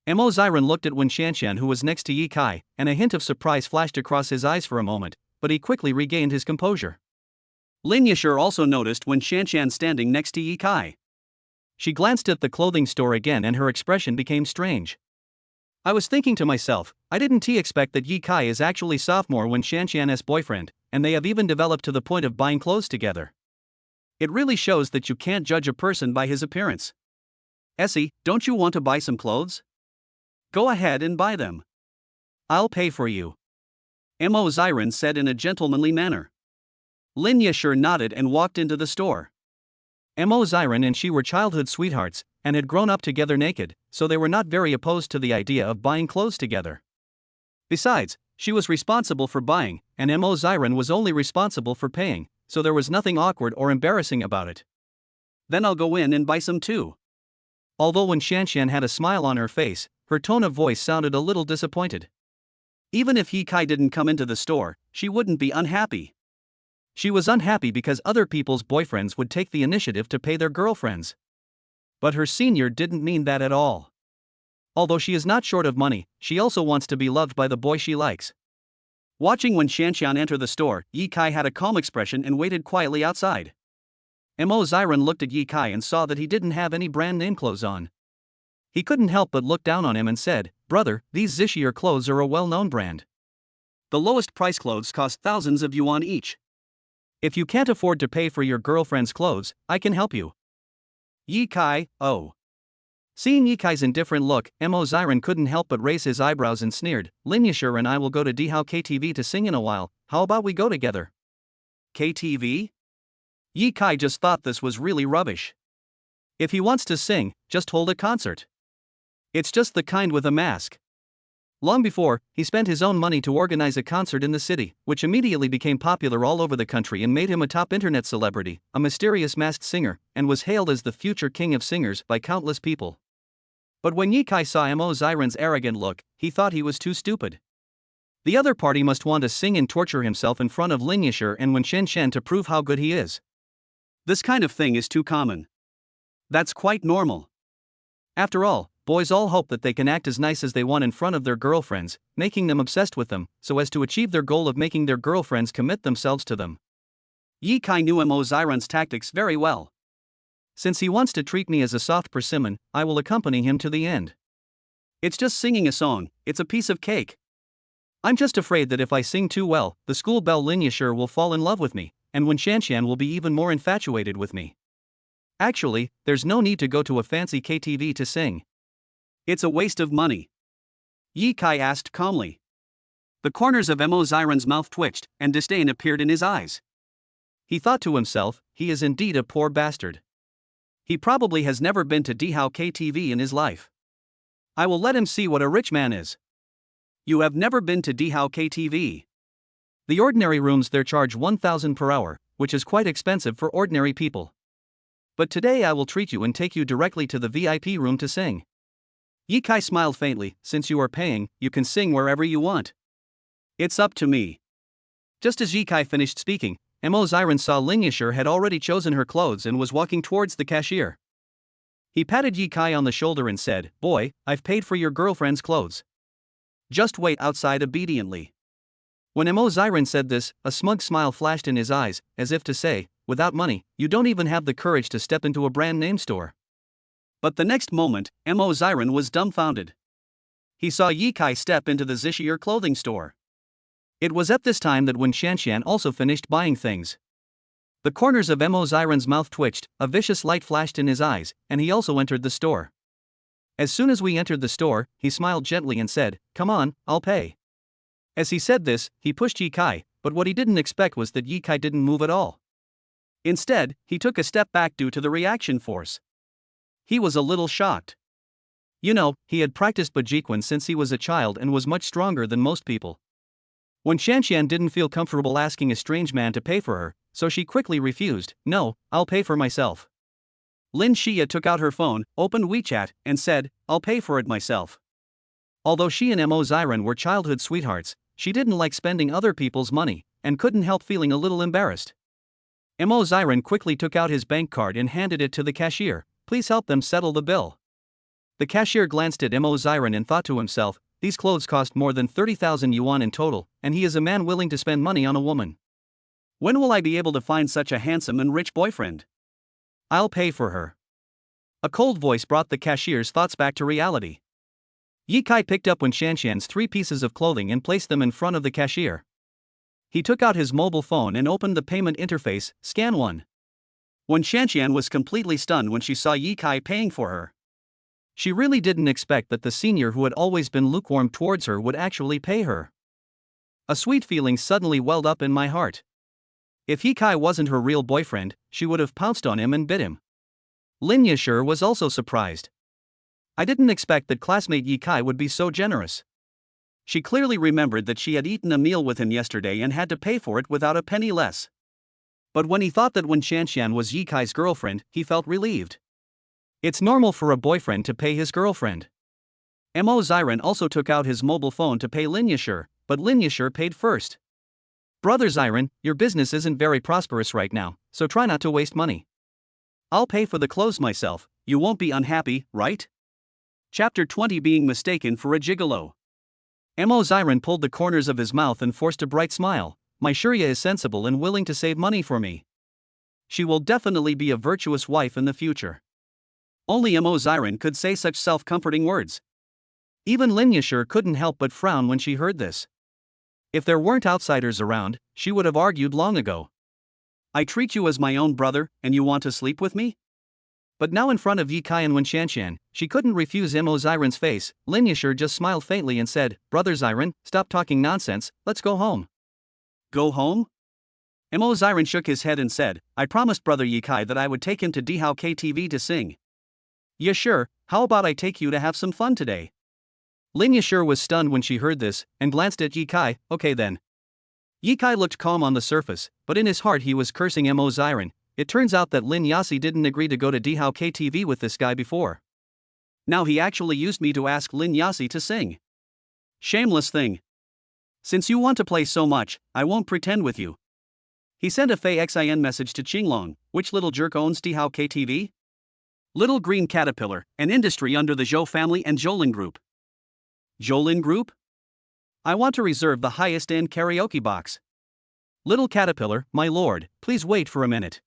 Mo Ziran looked at Wen Shanshan, who was next to Yi Kai, and a hint of surprise flashed across his eyes for a moment, but he quickly regained his composure. Lin Yashur also noticed Wen Shanshan standing next to Yi Kai. She glanced at the clothing store again and her expression became strange. I was thinking to myself, I didn't expect that Yi Kai is actually sophomore Wen Shanshan's boyfriend, and they have even developed to the point of buying clothes together. It really shows that you can't judge a person by his appearance. Essie, don't you want to buy some clothes? Go ahead and buy them. I'll pay for you. Mo Ziran said in a gentlemanly manner. Lin Yashur nodded and walked into the store. Mo Ziran and she were childhood sweethearts, and had grown up together naked, so they were not very opposed to the idea of buying clothes together. Besides, she was responsible for buying, and Mo Ziran was only responsible for paying, so there was nothing awkward or embarrassing about it. Then I'll go in and buy some too. Although Wen Shanshan had a smile on her face, her tone of voice sounded a little disappointed. Even if Yi Kai didn't come into the store, she wouldn't be unhappy. She was unhappy because other people's boyfriends would take the initiative to pay their girlfriends. But her senior didn't mean that at all. Although she is not short of money, she also wants to be loved by the boy she likes. Watching Wen Shanshan enter the store, Yi Kai had a calm expression and waited quietly outside. Mo Ziran looked at Yi Kai and saw that he didn't have any brand name clothes on. He couldn't help but look down on him and said, "Brother, these Zishier clothes are a well-known brand. The lowest price clothes cost thousands of yuan each. If you can't afford to pay for your girlfriend's clothes, I can help you." Yi Kai, oh. Seeing Yi Kai's indifferent look, Mo Ziran couldn't help but raise his eyebrows and sneered, "Lin Yashur and I will go to Dihao KTV to sing in a while, how about we go together?" KTV? Yi Kai just thought this was really rubbish. If he wants to sing, just hold a concert. It's just the kind with a mask. Long before, he spent his own money to organize a concert in the city, which immediately became popular all over the country and made him a top internet celebrity, a mysterious masked singer, and was hailed as the future king of singers by countless people. But when Yi Kai saw Mo Ziran's arrogant look, he thought he was too stupid. The other party must want to sing and torture himself in front of Lin Yashur and Wen Shanshan to prove how good he is. This kind of thing is too common. That's quite normal. After all, boys all hope that they can act as nice as they want in front of their girlfriends, making them obsessed with them, so as to achieve their goal of making their girlfriends commit themselves to them. Yi Kai knew Mo Ziran's tactics very well. Since he wants to treat me as a soft persimmon, I will accompany him to the end. It's just singing a song, it's a piece of cake. I'm just afraid that if I sing too well, the school belle Lin Yashur will fall in love with me, and Wen Shanshan will be even more infatuated with me. Actually, there's no need to go to a fancy KTV to sing. It's a waste of money. Yi Kai asked calmly. The corners of Mo Ziran's mouth twitched, and disdain appeared in his eyes. He thought to himself, he is indeed a poor bastard. He probably has never been to Dihao KTV in his life. I will let him see what a rich man is. You have never been to Dihao KTV. The ordinary rooms there charge 1,000 per hour, which is quite expensive for ordinary people. But today I will treat you and take you directly to the VIP room to sing. Yi Kai smiled faintly, since you are paying, you can sing wherever you want. It's up to me. Just as Yi Kai finished speaking, Mo Ziran saw Lin Yashur had already chosen her clothes and was walking towards the cashier. He patted Yi Kai on the shoulder and said, "Boy, I've paid for your girlfriend's clothes. Just wait outside obediently." When Mo Ziran said this, a smug smile flashed in his eyes, as if to say, "Without money, you don't even have the courage to step into a brand name store." But the next moment, Mo Ziran was dumbfounded. He saw Yi Kai step into the Zishier clothing store. It was at this time that Wen Shanshan also finished buying things. The corners of Mo Ziran's mouth twitched, a vicious light flashed in his eyes, and he also entered the store. As soon as we entered the store, he smiled gently and said, "Come on, I'll pay." As he said this, he pushed Yi Kai, but what he didn't expect was that Yi Kai didn't move at all. Instead, he took a step back due to the reaction force. He was a little shocked. You know, he had practiced Bajikwan since he was a child and was much stronger than most people. Wen Shanshan didn't feel comfortable asking a strange man to pay for her, so she quickly refused. "No, I'll pay for myself." Lin Xia took out her phone, opened WeChat, and said, "I'll pay for it myself." Although she and Mo Ziran were childhood sweethearts, she didn't like spending other people's money, and couldn't help feeling a little embarrassed. Mo Ziran quickly took out his bank card and handed it to the cashier. Please help them settle the bill. The cashier glanced at Mo Ziran and thought to himself, these clothes cost more than 30,000 yuan in total, and he is a man willing to spend money on a woman. When will I be able to find such a handsome and rich boyfriend? I'll pay for her. A cold voice brought the cashier's thoughts back to reality. Ye Kai picked up Wen Shanshan's 3 pieces of clothing and placed them in front of the cashier. He took out his mobile phone and opened the payment interface, scan 1. Wen Shanshan was completely stunned when she saw Ye Kai paying for her. She really didn't expect that the senior who had always been lukewarm towards her would actually pay her. A sweet feeling suddenly welled up in my heart. If Ye Kai wasn't her real boyfriend, she would have pounced on him and bit him. Lin Yashir was also surprised. I didn't expect that classmate Ye Kai would be so generous. She clearly remembered that she had eaten a meal with him yesterday and had to pay for it without a penny less. But when he thought that Wen Shanshan was Ye Kai's girlfriend, he felt relieved. It's normal for a boyfriend to pay his girlfriend. Mo Ziran also took out his mobile phone to pay Lin Yashir, but Lin Yashir paid first. Brother Ziran, your business isn't very prosperous right now, so try not to waste money. I'll pay for the clothes myself, you won't be unhappy, right? Chapter 20 Being mistaken for a gigolo. Mo Ziran pulled the corners of his mouth and forced a bright smile. My Shurya is sensible and willing to save money for me. She will definitely be a virtuous wife in the future. Only Mo Ziran could say such self-comforting words. Even Lin Yashir couldn't help but frown when she heard this. If there weren't outsiders around, she would have argued long ago. I treat you as my own brother, and you want to sleep with me? But now in front of Ye Kai and Wen Shanshan, she couldn't refuse Mo Ziran's face. Lin Yashir just smiled faintly and said, Brother Ziran, stop talking nonsense, let's go home. Go home? Mo Ziran shook his head and said, I promised Brother Ye Kai that I would take him to Dihao KTV to sing. Yashir, how about I take you to have some fun today? Lin Yashir was stunned when she heard this, and glanced at Ye Kai. Okay then. Ye Kai looked calm on the surface, but in his heart he was cursing Mo Ziran. It turns out that Lin Yasi didn't agree to go to Dihao KTV with this guy before. Now he actually used me to ask Lin Yasi to sing. Shameless thing. Since you want to play so much, I won't pretend with you. He sent a Fei Xin message to Qinglong. Which little jerk owns Dihao KTV? Little Green Caterpillar, an industry under the Zhou family and Zhoulin Group. Zhoulin Group? I want to reserve the highest-end karaoke box. Little Caterpillar, my lord, please wait for a minute.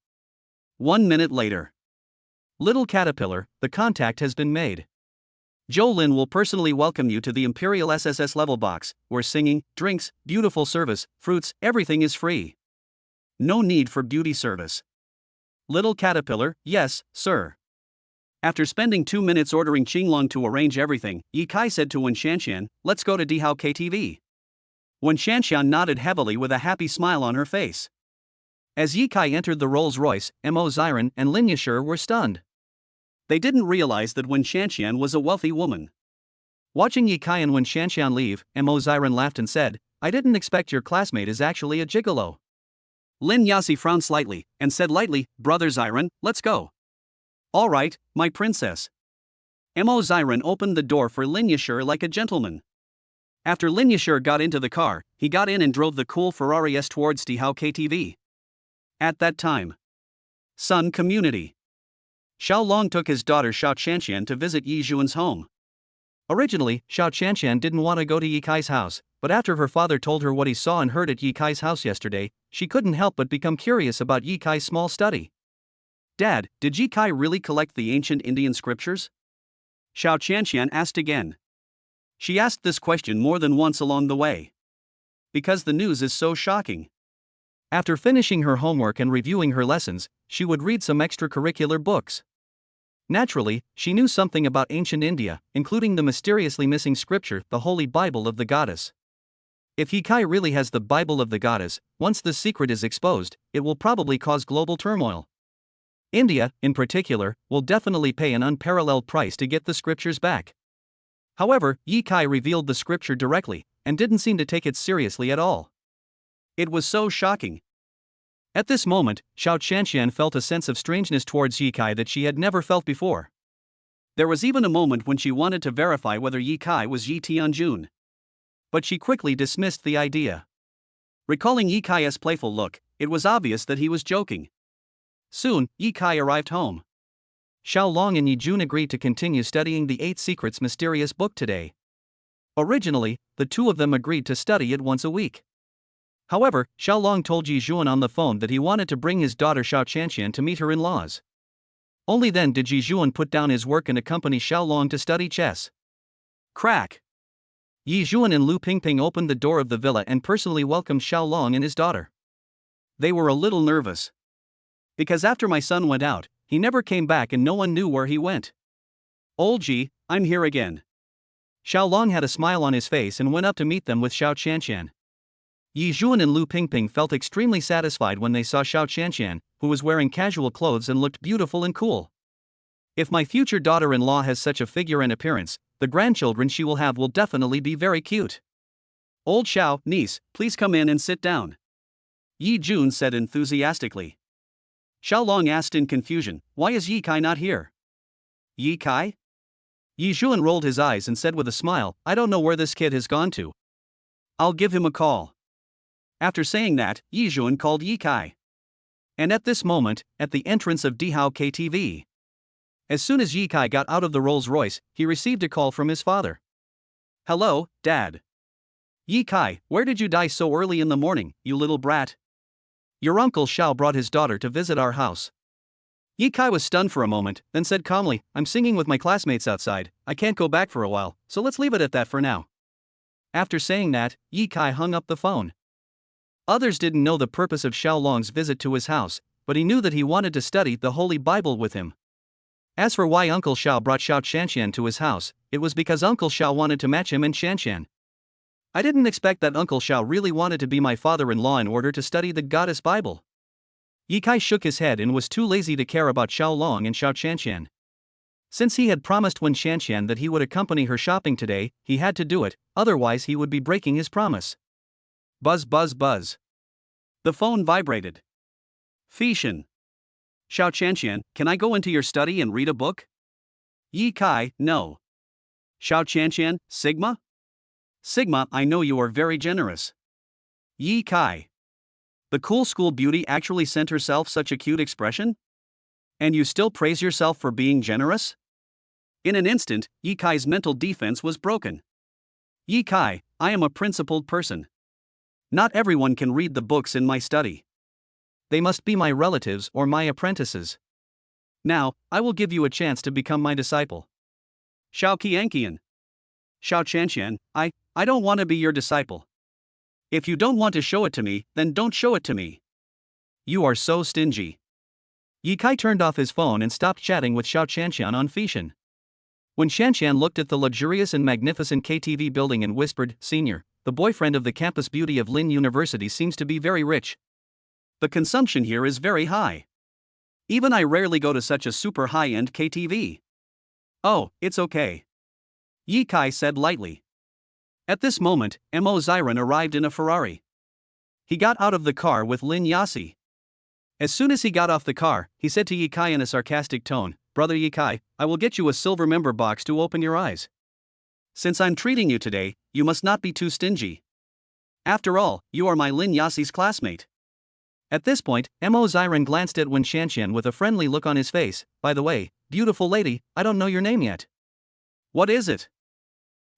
1 minute later. Little Caterpillar, the contact has been made. Zhoulin will personally welcome you to the Imperial SSS level box, where singing, drinks, beautiful service, fruits, everything is free. No need for beauty service. Little Caterpillar, yes, sir. After spending 2 minutes ordering Qinglong to arrange everything, Ye Kai said to Wen Shanshan, let's go to Dihao KTV. Wen Shanshan nodded heavily with a happy smile on her face. As Ye Kai entered the Rolls-Royce, Mo Ziran and Lin Yashir were stunned. They didn't realize that Wen Shanshan was a wealthy woman. Watching Ye Kai and Wen Shanshan leave, Mo Ziran laughed and said, I didn't expect your classmate is actually a gigolo. Lin Yasi frowned slightly, and said lightly, Brother Ziran, let's go. All right, my princess. Mo Ziran opened the door for Lin Yashir like a gentleman. After Lin Yashir got into the car, he got in and drove the cool Ferrari S towards Dihao KTV. At that time. Sun Community. Xiao Long took his daughter Xiao Shanshan to visit Yi Zhuan's home. Originally, Xiao Shanshan didn't want to go to Ye Kai's house, but after her father told her what he saw and heard at Ye Kai's house yesterday, she couldn't help but become curious about Ye Kai's small study. Dad, did Ye Kai really collect the ancient Indian scriptures? Xiao Shanshan asked again. She asked this question more than once along the way. Because the news is so shocking. After finishing her homework and reviewing her lessons, she would read some extracurricular books. Naturally, she knew something about ancient India, including the mysteriously missing scripture, the Holy Bible of the Goddess. If Ye Kai really has the Bible of the Goddess, once this secret is exposed, it will probably cause global turmoil. India, in particular, will definitely pay an unparalleled price to get the scriptures back. However, Ye Kai revealed the scripture directly, and didn't seem to take it seriously at all. It was so shocking. At this moment, Xiao Shanshan felt a sense of strangeness towards Ye Kai that she had never felt before. There was even a moment when she wanted to verify whether Ye Kai was Yi Tianjun. But she quickly dismissed the idea. Recalling Ye Kai's playful look, it was obvious that he was joking. Soon, Yi Kai arrived home. Xiao Long and Yi Jun agreed to continue studying the Eight Secrets mysterious book today. Originally, the two of them agreed to study it once a week. However, Xiao Long told Yi Jun on the phone that he wanted to bring his daughter Xiao Qianqian to meet her in-laws. Only then did Yi Jun put down his work and accompany Xiao Long to study chess. Crack! Yi Jun and Lu Pingping opened the door of the villa and personally welcomed Xiao Long and his daughter. They were a little nervous. Because after my son went out, he never came back and no one knew where he went. Old Ji, I'm here again. Xiao Long had a smile on his face and went up to meet them with Xiao Qianqian. Yi Jun and Lu Pingping felt extremely satisfied when they saw Xiao Qianqian, who was wearing casual clothes and looked beautiful and cool. If my future daughter-in-law has such a figure and appearance, the grandchildren she will have will definitely be very cute. Old Xiao, niece, please come in and sit down. Yi Jun said enthusiastically. Xiao Long asked in confusion, why is Yi Kai not here? Yi Kai? Yi Jun rolled his eyes and said with a smile, I don't know where this kid has gone to. I'll give him a call. After saying that, Yi Jun called Yi Kai. And at this moment, at the entrance of Dihao KTV. As soon as Yi Kai got out of the Rolls-Royce, he received a call from his father. Hello, Dad. Yi Kai, where did you die so early in the morning, you little brat? Your uncle Xiao brought his daughter to visit our house. Yi Kai was stunned for a moment, then said calmly, I'm singing with my classmates outside, I can't go back for a while, so let's leave it at that for now. After saying that, Yi Kai hung up the phone. Others didn't know the purpose of Xiao Long's visit to his house, but he knew that he wanted to study the Holy Bible with him. As for why Uncle Xiao brought Xiao Qianqian to his house, it was because Uncle Xiao wanted to match him and Qianqian. I didn't expect that Uncle Xiao really wanted to be my father-in-law in order to study the Goddess Bible. Yi Kai shook his head and was too lazy to care about Xiao Long and Xiao Qianqian. Since he had promised Wen Qianqian that he would accompany her shopping today, he had to do it, otherwise he would be breaking his promise. Buzz buzz buzz. The phone vibrated. Feishan. Xiao Qianqian, can I go into your study and read a book? Yi Kai, no. Xiao Qianqian, Sigma? Sigma, I know you are very generous. Yi Kai. The cool school beauty actually sent herself such a cute expression? And you still praise yourself for being generous? In an instant, Yi Kai's mental defense was broken. Yi Kai, I am a principled person. Not everyone can read the books in my study. They must be my relatives or my apprentices. Now, I will give you a chance to become my disciple. Xiao Qianqian. Xiao Qianqian, I don't want to be your disciple. If you don't want to show it to me, then don't show it to me. You are so stingy. Yi Kai turned off his phone and stopped chatting with Xiao Qianqian on Feishan. When Qianqian looked at the luxurious and magnificent KTV building and whispered, Senior, the boyfriend of the campus beauty of Lin University seems to be very rich. The consumption here is very high. Even I rarely go to such a super high-end KTV. Oh, it's okay. Yi Kai said lightly. At this moment, Mo Ziran arrived in a Ferrari. He got out of the car with Lin Yasi. As soon as he got off the car, he said to Yi Kai in a sarcastic tone, Brother Yi Kai, I will get you a silver member box to open your eyes. Since I'm treating you today, you must not be too stingy. After all, you are my Lin Yasi's classmate. At this point, Mo Ziran glanced at Wen Qianqian with a friendly look on his face. By the way, beautiful lady, I don't know your name yet. What is it?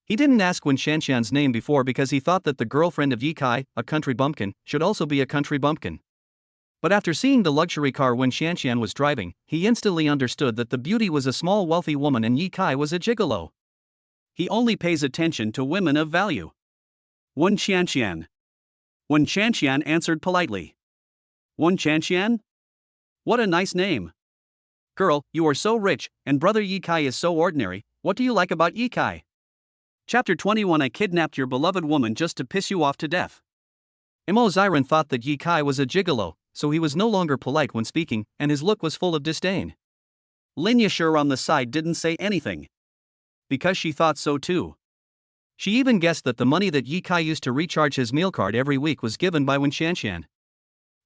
He didn't ask Wen Qianqian's name before because he thought that the girlfriend of Yi Kai, a country bumpkin, should also be a country bumpkin. But after seeing the luxury car Wen Qianqian was driving, he instantly understood that the beauty was a small wealthy woman and Yi Kai was a gigolo. He only pays attention to women of value. Wen Qianqian. Wen Qianqian answered politely. Wen Qianqian? What a nice name. Girl, you are so rich, and brother Yi Kai is so ordinary, what do you like about Yi Kai? Chapter 21 I kidnapped your beloved woman just to piss you off to death. Mo Ziran thought that Yi Kai was a gigolo, so he was no longer polite when speaking, and his look was full of disdain. Lin Yashur on the side didn't say anything. Because she thought so too. She even guessed that the money that Yi Kai used to recharge his meal card every week was given by Wen Qianqian.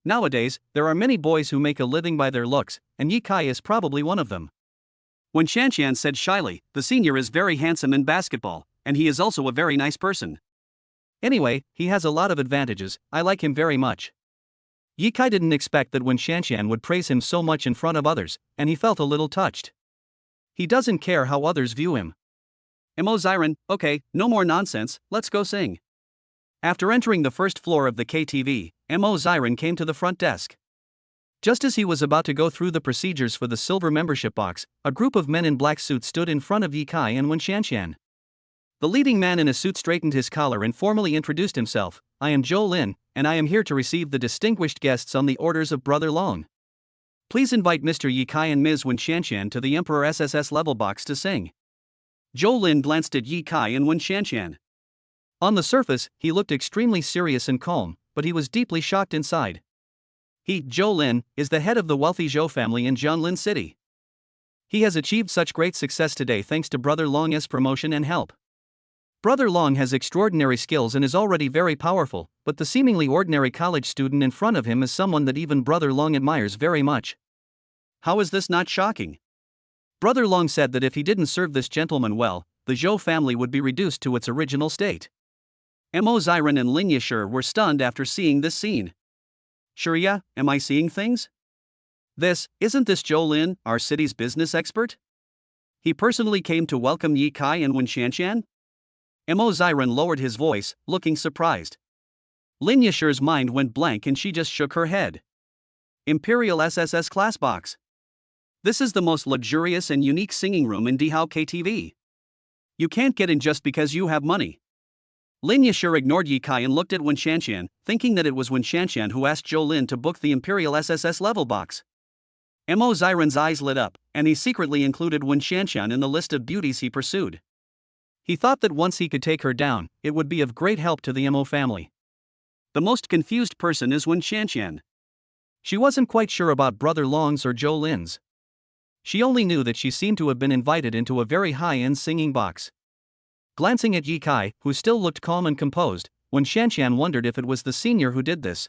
Nowadays, there are many boys who make a living by their looks, and Yi Kai is probably one of them. Wen Qianqian said shyly, the senior is very handsome in basketball, and he is also a very nice person. Anyway, he has a lot of advantages, I like him very much. Ye Kai didn't expect that Wen Shanshan would praise him so much in front of others, and he felt a little touched. He doesn't care how others view him. Mo Ziren, okay, no more nonsense, let's go sing. After entering the first floor of the KTV, Mo Ziren came to the front desk. Just as he was about to go through the procedures for the silver membership box, a group of men in black suits stood in front of Ye Kai and Wen Shanshan. The leading man in a suit straightened his collar and formally introduced himself. I am Zhou Lin, and I am here to receive the distinguished guests on the orders of Brother Long. Please invite Mr. Ye Kai and Ms. Wen Shanshan to the Emperor SSS level box to sing. Zhou Lin glanced at Ye Kai and Wen Shanshan. On the surface, he looked extremely serious and calm, but he was deeply shocked inside. He, Zhou Lin, is the head of the wealthy Zhou family in Jianlin City. He has achieved such great success today thanks to Brother Long's promotion and help. Brother Long has extraordinary skills and is already very powerful, but the seemingly ordinary college student in front of him is someone that even Brother Long admires very much. How is this not shocking? Brother Long said that if he didn't serve this gentleman well, the Zhou family would be reduced to its original state. Mo Ziren and Lin Yashir were stunned after seeing this scene. Shirya, am I seeing things? Isn't this Zhou Lin, our city's business expert? He personally came to welcome Ye Kai and Wen Shanshan? Mo Ziren lowered his voice, looking surprised. Lin Yashir's mind went blank and she just shook her head. Imperial SSS class box. This is the most luxurious and unique singing room in Dihao KTV. You can't get in just because you have money. Lin Yashir ignored Ye Kai and looked at Wen Shanshan, thinking that it was Wen Shanshan who asked Zhou Lin to book the Imperial SSS level box. Mo Ziren's eyes lit up, and he secretly included Wen Shanshan in the list of beauties he pursued. He thought that once he could take her down, it would be of great help to the Mo family. The most confused person is Wen Shanshan. She wasn't quite sure about Brother Long's or Zhou Lin's. She only knew that she seemed to have been invited into a very high-end singing box. Glancing at Ye Kai, who still looked calm and composed, Wen Shanshan wondered if it was the senior who did this.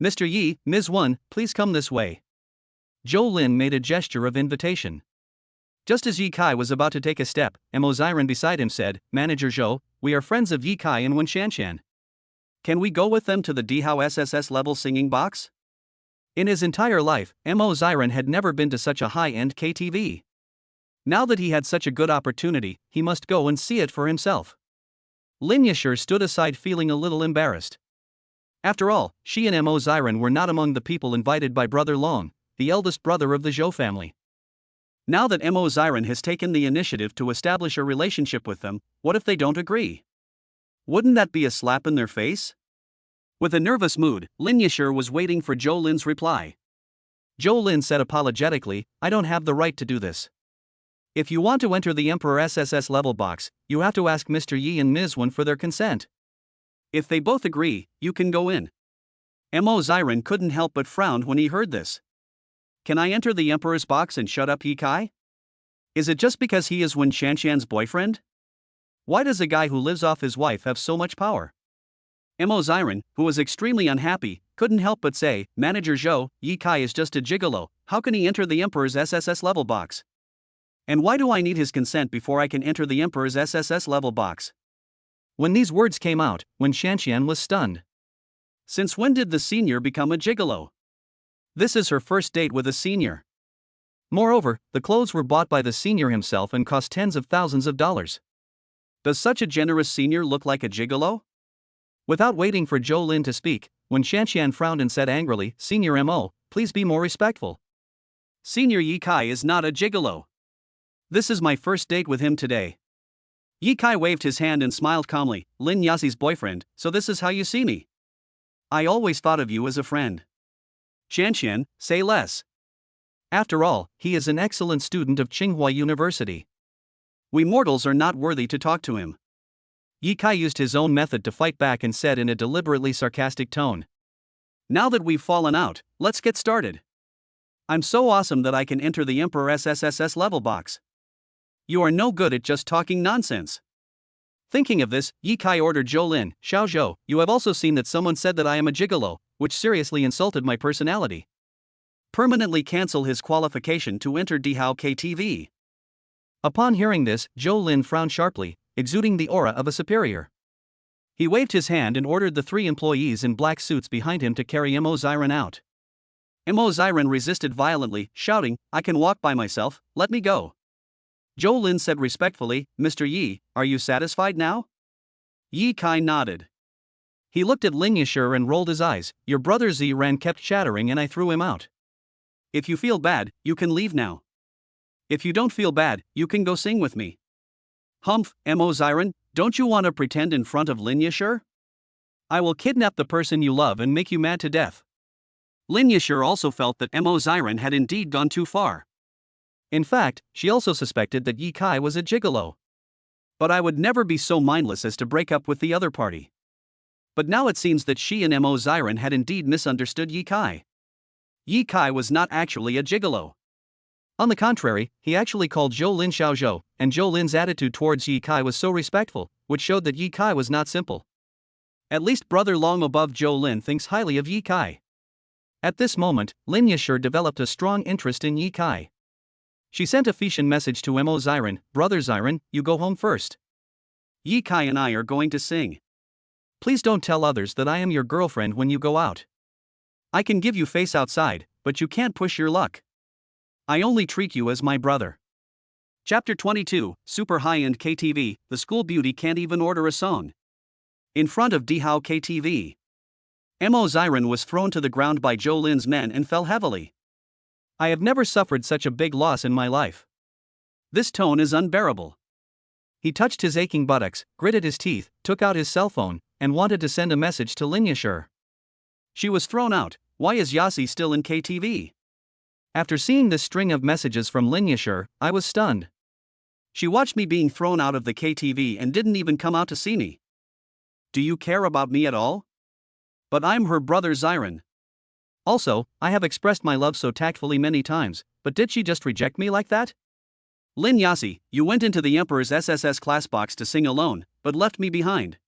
Mr. Yi, Ms. Wen, please come this way. Zhou Lin made a gesture of invitation. Just as Ye Kai was about to take a step, Mo Ziren beside him said, Manager Zhou, we are friends of Ye Kai and Wen Shanshan. Can we go with them to the Dihao SSS level singing box? In his entire life, Mo Ziren had never been to such a high-end KTV. Now that he had such a good opportunity, he must go and see it for himself. Lin Yashir stood aside feeling a little embarrassed. After all, she and Mo Ziren were not among the people invited by Brother Long, the eldest brother of the Zhou family. Now that Mo Ziren has taken the initiative to establish a relationship with them, what if they don't agree? Wouldn't that be a slap in their face? With a nervous mood, Lin Yashir was waiting for Zhou Lin's reply. Zhou Lin said apologetically, I don't have the right to do this. If you want to enter the Emperor SSS level box, you have to ask Mr. Yi and Ms. Wen for their consent. If they both agree, you can go in. Mo Ziren couldn't help but frown when he heard this. Can I enter the Emperor's box and shut up Ye Kai? Is it just because he is Wen Shanshan's boyfriend? Why does a guy who lives off his wife have so much power? Mo Ziren, who was extremely unhappy, couldn't help but say, Manager Zhou, Ye Kai is just a gigolo, how can he enter the Emperor's SSS level box? And why do I need his consent before I can enter the Emperor's SSS level box? When these words came out, Wen Shanshan was stunned. Since when did the senior become a gigolo? This is her first date with a senior. Moreover, the clothes were bought by the senior himself and cost tens of thousands of dollars. Does such a generous senior look like a gigolo? Without waiting for Zhou Lin to speak, Wen Shanshan frowned and said angrily, Senior Mo, please be more respectful. Senior Ye Kai is not a gigolo. This is my first date with him today. Ye Kai waved his hand and smiled calmly, Lin Yasi's boyfriend, so this is how you see me. I always thought of you as a friend. Shanshan, say less. After all, he is an excellent student of Tsinghua University. We mortals are not worthy to talk to him. Ye Kai used his own method to fight back and said in a deliberately sarcastic tone. Now that we've fallen out, let's get started. I'm so awesome that I can enter the Emperor SSS level box. You are no good at just talking nonsense. Thinking of this, Ye Kai ordered Zhou Lin, Xiao Zhou, you have also seen that someone said that I am a gigolo, which seriously insulted my personality. Permanently cancel his qualification to enter Dihao KTV. Upon hearing this, Zhou Lin frowned sharply, exuding the aura of a superior. He waved his hand and ordered the 3 employees in black suits behind him to carry Mo Ziren out. Mo Ziren resisted violently, shouting, "I can walk by myself, let me go." Zhou Lin said respectfully, "Mr. Yi, are you satisfied now?" Yi Kai nodded. He looked at Lin Yashir and rolled his eyes. "Your brother Ziren kept chattering and I threw him out. If you feel bad, you can leave now. If you don't feel bad, you can go sing with me." "Humph, Mo Ziren, don't you want to pretend in front of Lin Yashir? I will kidnap the person you love and make you mad to death." Lin Yashir also felt that Mo Ziren had indeed gone too far. In fact, she also suspected that Yi Kai was a gigolo. "But I would never be so mindless as to break up with the other party." But now it seems that she and Mo Ziren had indeed misunderstood Yi Kai. Yi Kai was not actually a gigolo. On the contrary, he actually called Zhou Lin Xiao Zhou, and Zhou Lin's attitude towards Yi Kai was so respectful, which showed that Yi Kai was not simple. At least Brother Long above Zhou Lin thinks highly of Yi Kai. At this moment, Lin Yashir developed a strong interest in Yi Kai. She sent a Fishan message to Mo Ziren, "Brother Ziren, you go home first. Yi Kai and I are going to sing. Please don't tell others that I am your girlfriend when you go out. I can give you face outside, but you can't push your luck. I only treat you as my brother." Chapter 22, Super High-End KTV, the school beauty can't even order a song. In front of Dihao KTV. Mo Ziren was thrown to the ground by Zhou Lin's men and fell heavily. "I have never suffered such a big loss in my life. This tone is unbearable." He touched his aching buttocks, gritted his teeth, took out his cell phone, and wanted to send a message to Lin Yashir. She was thrown out. Why is Yasi still in KTV? After seeing this string of messages from Lin Yashir, I was stunned. She watched me being thrown out of the KTV and didn't even come out to see me. Do you care about me at all? But I'm her brother Ziren. Also, I have expressed my love so tactfully many times, but did she just reject me like that? Lin Yasi, you went into the Emperor's SSS class box to sing alone, but left me behind.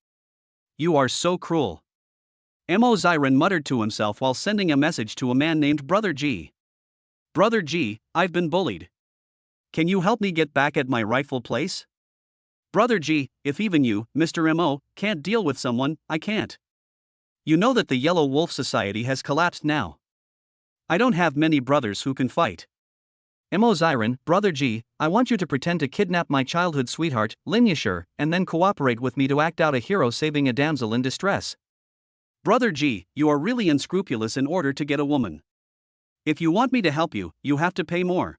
You are so cruel. Mo Ziren muttered to himself while sending a message to a man named Brother G. Brother G, I've been bullied. Can you help me get back at my rightful place? Brother G, if even you, Mr. Mo, can't deal with someone, I can't. You know that the Yellow Wolf Society has collapsed now. I don't have many brothers who can fight. Mo Ziren, Brother G, I want you to pretend to kidnap my childhood sweetheart, Lin Yashir, and then cooperate with me to act out a hero saving a damsel in distress. Brother G, you are really unscrupulous in order to get a woman. If you want me to help you, you have to pay more.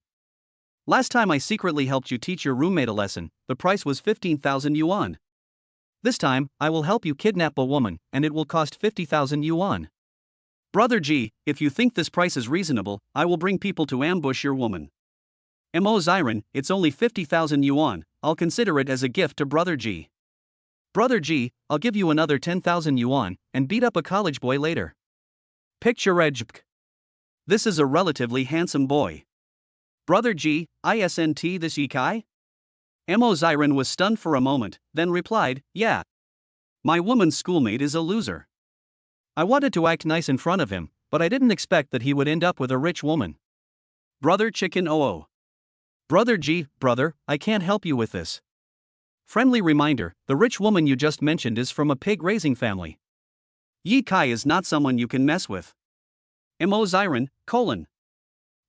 Last time I secretly helped you teach your roommate a lesson, the price was 15,000 yuan. This time, I will help you kidnap a woman, and it will cost 50,000 yuan. Brother G, if you think this price is reasonable, I will bring people to ambush your woman. Mo Ziren, it's only 50,000 yuan, I'll consider it as a gift to Brother G. Brother G, I'll give you another 10,000 yuan, and beat up a college boy later. Picture. This is a relatively handsome boy. Brother G, isn't this Yi Kai? Mo Ziren was stunned for a moment, then replied, yeah. My woman's schoolmate is a loser. I wanted to act nice in front of him, but I didn't expect that he would end up with a rich woman. Brother Chicken Oo. Brother G, brother, I can't help you with this. Friendly reminder, the rich woman you just mentioned is from a pig-raising family. Yi Kai is not someone you can mess with. Mo Ziren,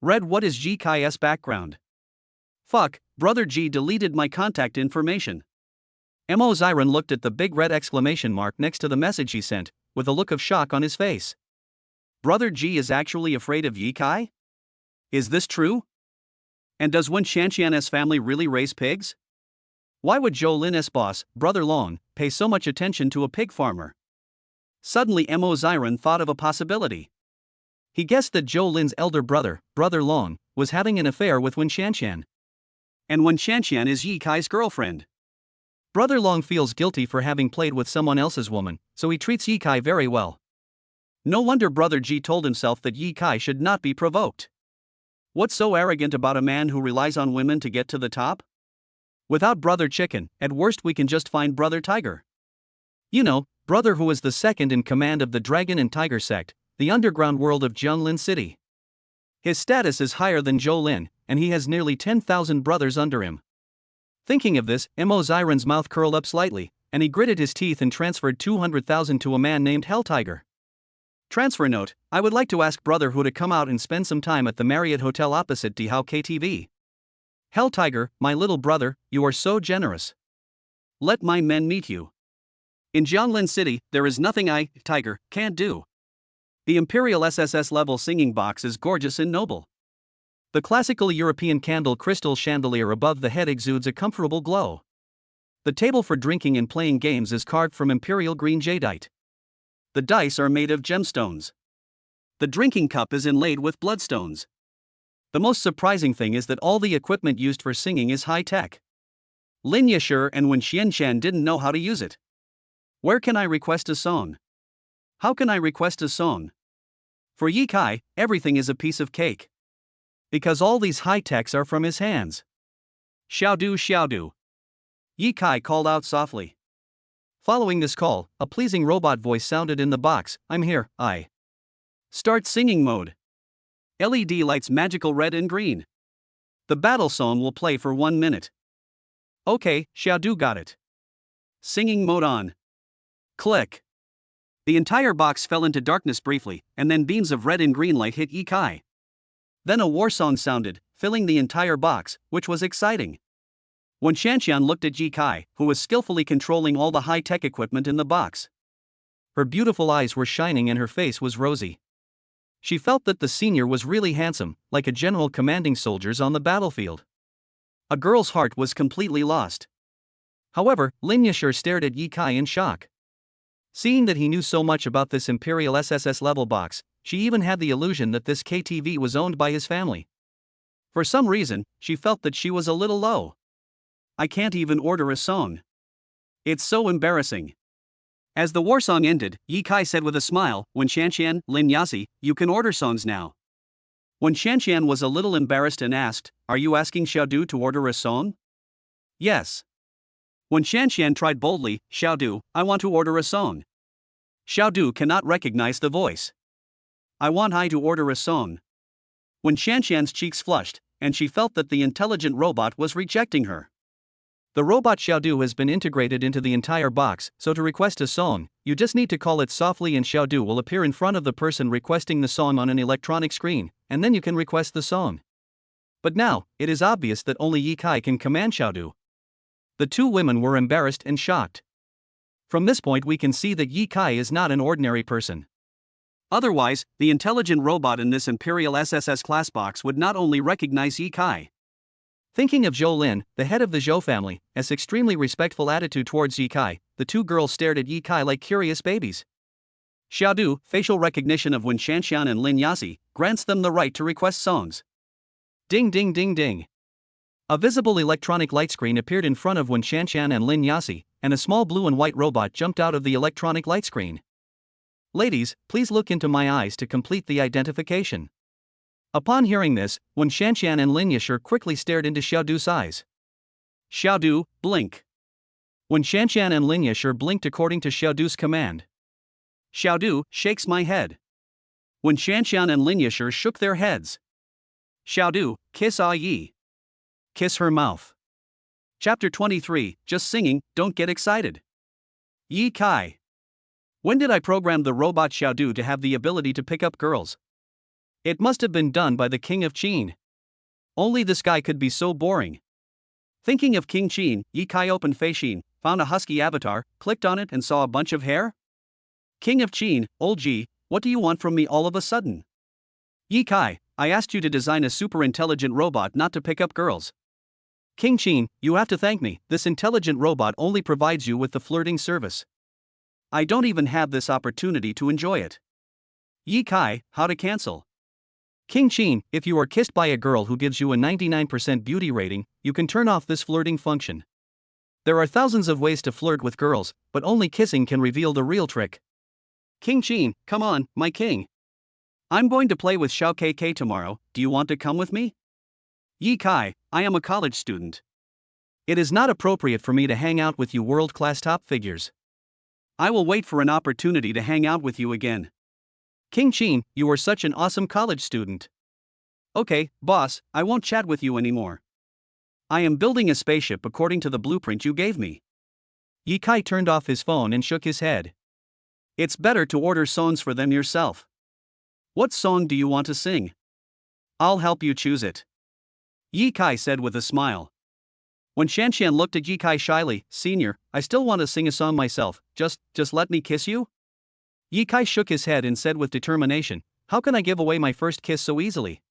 Read what is Yi Kai's background? Fuck, Brother G deleted my contact information. Mo Ziren looked at the big red exclamation mark next to the message he sent, with a look of shock on his face. Brother G is actually afraid of Yi Kai? Is this true? And does Wen Shanxian's family really raise pigs? Why would Zhou Lin's boss, Brother Long, pay so much attention to a pig farmer? Suddenly Mo Ziren thought of a possibility. He guessed that Zhou Lin's elder brother, Brother Long, was having an affair with Wen Shanxian. And Wen Shanxian is Yi Kai's girlfriend. Brother Long feels guilty for having played with someone else's woman, so he treats Yi Kai very well. No wonder Brother G told himself that Yi Kai should not be provoked. What's so arrogant about a man who relies on women to get to the top? Without Brother Chicken, at worst we can just find Brother Tiger. You know, brother who is the second in command of the Dragon and Tiger sect, the underground world of Jianglin City. His status is higher than Zhou Lin, and he has nearly 10,000 brothers under him. Thinking of this, Mo Ziren's mouth curled up slightly, and he gritted his teeth and transferred 200,000 to a man named Hell Tiger. Transfer note: I would like to ask brother who to come out and spend some time at the Marriott Hotel opposite Dihao KTV. Hell Tiger, my little brother, you are so generous. Let my men meet you. In Jianglin City, there is nothing I, Tiger, can't do. The Imperial SSS level singing box is gorgeous and noble. The classical European candle crystal chandelier above the head exudes a comfortable glow. The table for drinking and playing games is carved from imperial green jadeite. The dice are made of gemstones. The drinking cup is inlaid with bloodstones. The most surprising thing is that all the equipment used for singing is high-tech. Lin Yashir and Wen Xianshan didn't know how to use it. Where can I request a song? How can I request a song? For Yi Kai, everything is a piece of cake. Because all these high-techs are from his hands. Xiaodu, Xiaodu. Yi Kai called out softly. Following this call, a pleasing robot voice sounded in the box. I'm here, I. Start singing mode. LED lights magical red and green. The battle song will play for 1 minute. Okay, Xiaodu got it. Singing mode on. Click. The entire box fell into darkness briefly, and then beams of red and green light hit Yi Kai. Then a war song sounded, filling the entire box, which was exciting. When Shanshan looked at Yi Kai, who was skillfully controlling all the high-tech equipment in the box. Her beautiful eyes were shining and her face was rosy. She felt that the senior was really handsome, like a general commanding soldiers on the battlefield. A girl's heart was completely lost. However, Lin Yashir stared at Yi Kai in shock. Seeing that he knew so much about this Imperial SSS level box, she even had the illusion that this KTV was owned by his family. For some reason, she felt that she was a little low. I can't even order a song. It's so embarrassing. As the war song ended, Yi Kai said with a smile, When Shanshan, Lin Yasi, you can order songs now. When Shanshan was a little embarrassed and asked, Are you asking Xiaodu to order a song? Yes. When Shanshan tried boldly, Xiaodu, I want to order a song. Xiaodu cannot recognize the voice. I want I to order a song. When Shanshan's cheeks flushed, and she felt that the intelligent robot was rejecting her. The robot Xiaodu has been integrated into the entire box, so to request a song, you just need to call it softly and Xiaodu will appear in front of the person requesting the song on an electronic screen, and then you can request the song. But now, it is obvious that only Yi Kai can command Xiaodu. The two women were embarrassed and shocked. From this point we can see that Yi Kai is not an ordinary person. Otherwise, the intelligent robot in this Imperial SSS class box would not only recognize Yi Kai. Thinking of Zhou Lin, the head of the Zhou family, as extremely respectful attitude towards Yi Kai, the two girls stared at Yi Kai like curious babies. Xiaodu, facial recognition of Wen Shanshan and Lin Yasi, grants them the right to request songs. Ding ding ding ding. A visible electronic light screen appeared in front of Wen Shanshan and Lin Yasi, and a small blue and white robot jumped out of the electronic light screen. Ladies, please look into my eyes to complete the identification. Upon hearing this, Wen Shanshan and Lin Yashir quickly stared into Xiaodu's eyes. Xiaodu, blink. Wen Shanshan and Lin Yashir blinked according to Xiaodu's command. Xiaodu shakes my head. Wen Shanshan and Lin Yashir shook their heads. Xiaodu, kiss Ah Yi. Kiss her mouth. Chapter 23, Just Singing, Don't Get Excited. Yi Kai. When did I program the robot Xiaodu to have the ability to pick up girls? It must have been done by the King of Qin. Only this guy could be so boring. Thinking of King Qin, Yi Kai opened Feishin, found a husky avatar, clicked on it and saw a bunch of hair? King of Qin, old Ji, what do you want from me all of a sudden? Yi Kai, I asked you to design a super intelligent robot not to pick up girls. King Qin, you have to thank me, this intelligent robot only provides you with the flirting service. I don't even have this opportunity to enjoy it. Yi Kai, how to cancel? King Qin, if you are kissed by a girl who gives you a 99% beauty rating, you can turn off this flirting function. There are thousands of ways to flirt with girls, but only kissing can reveal the real trick. King Qin, come on, my king. I'm going to play with Xiao KK tomorrow, do you want to come with me? Yi Kai, I am a college student. It is not appropriate for me to hang out with you world-class top figures. I will wait for an opportunity to hang out with you again. King Qin, you are such an awesome college student. Okay, boss, I won't chat with you anymore. I am building a spaceship according to the blueprint you gave me. Ye Kai turned off his phone and shook his head. It's better to order songs for them yourself. What song do you want to sing? I'll help you choose it. Ye Kai said with a smile. When Shanshan looked at Ye Kai shyly, Senior, I still want to sing a song myself, just let me kiss you? Ye Kai shook his head and said with determination, how can I give away my first kiss so easily?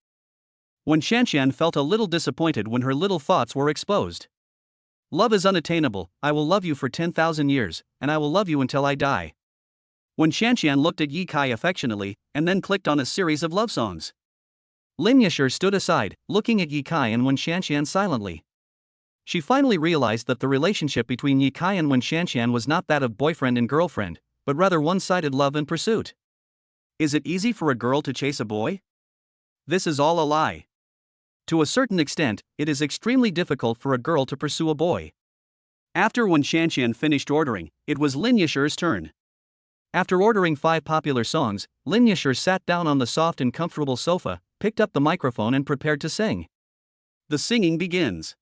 When Shanshan felt a little disappointed when her little thoughts were exposed. Love is unattainable, I will love you for 10,000 years, and I will love you until I die. When Shanshan looked at Ye Kai affectionately, and then clicked on a series of love songs. Lin Yasher stood aside, looking at Ye Kai and Wen Shanshan silently. She finally realized that the relationship between Ye Kai and Wen Shanshan was not that of boyfriend and girlfriend, but rather one-sided love and pursuit. Is it easy for a girl to chase a boy? This is all a lie. To a certain extent, it is extremely difficult for a girl to pursue a boy. After Wen Shanshan finished ordering, it was Lin Yasher's turn. After ordering 5 popular songs, Lin Yasher sat down on the soft and comfortable sofa, picked up the microphone and prepared to sing. The singing begins.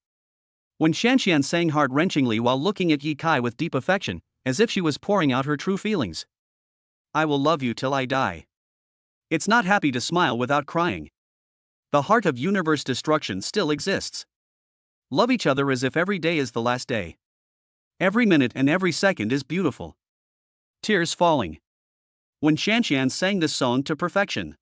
When Shanshan sang heart-wrenchingly while looking at Ye Kai with deep affection, as if she was pouring out her true feelings. I will love you till I die. It's not happy to smile without crying. The heart of universe destruction still exists. Love each other as if every day is the last day. Every minute and every second is beautiful. Tears falling. When Shanshan sang this song to perfection.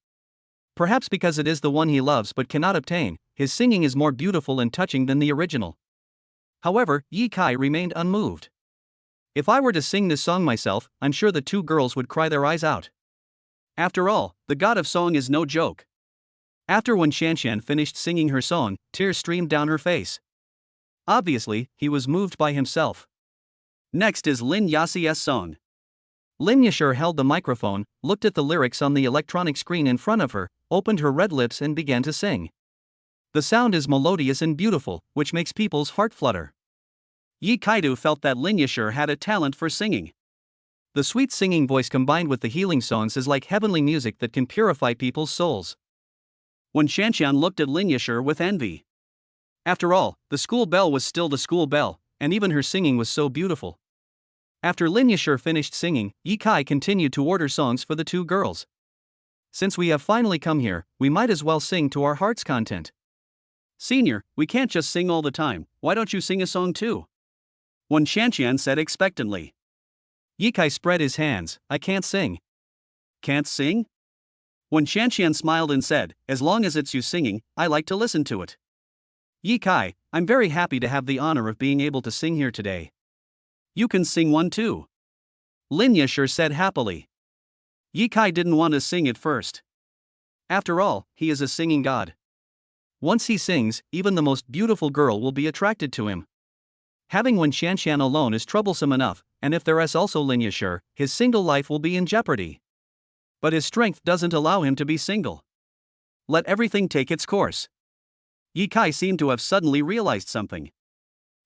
Perhaps because it is the one he loves but cannot obtain, his singing is more beautiful and touching than the original. However, Ye Kai remained unmoved. If I were to sing this song myself, I'm sure the 2 girls would cry their eyes out. After all, the god of song is no joke. After Wen Shanshan finished singing her song, tears streamed down her face. Obviously, he was moved by himself. Next is Lin Yasier's song. Lin Yasher held the microphone, looked at the lyrics on the electronic screen in front of her, opened her red lips and began to sing. The sound is melodious and beautiful, which makes people's heart flutter. Ye Kaidu felt that Lin Yasher had a talent for singing. The sweet singing voice combined with the healing songs is like heavenly music that can purify people's souls. When Shanshan looked at Lin Yasher with envy. After all, the school bell was still the school bell, and even her singing was so beautiful. After Lin Yasher finished singing, Ye Kai continued to order songs for the 2 girls. Since we have finally come here, we might as well sing to our heart's content. Senior, we can't just sing all the time, why don't you sing a song too? Wen Shanshan said expectantly. Ye Kai spread his hands, I can't sing. Can't sing? Wen Shanshan smiled and said, as long as it's you singing, I like to listen to it. Ye Kai, I'm very happy to have the honor of being able to sing here today. You can sing one too. Lin Yasher said happily. Ye Kai didn't want to sing at first. After all, he is a singing god. Once he sings, even the most beautiful girl will be attracted to him. Having Wen Shanshan alone is troublesome enough, and if there is also Lin Yasher, his single life will be in jeopardy. But his strength doesn't allow him to be single. Let everything take its course. Ye Kai seemed to have suddenly realized something.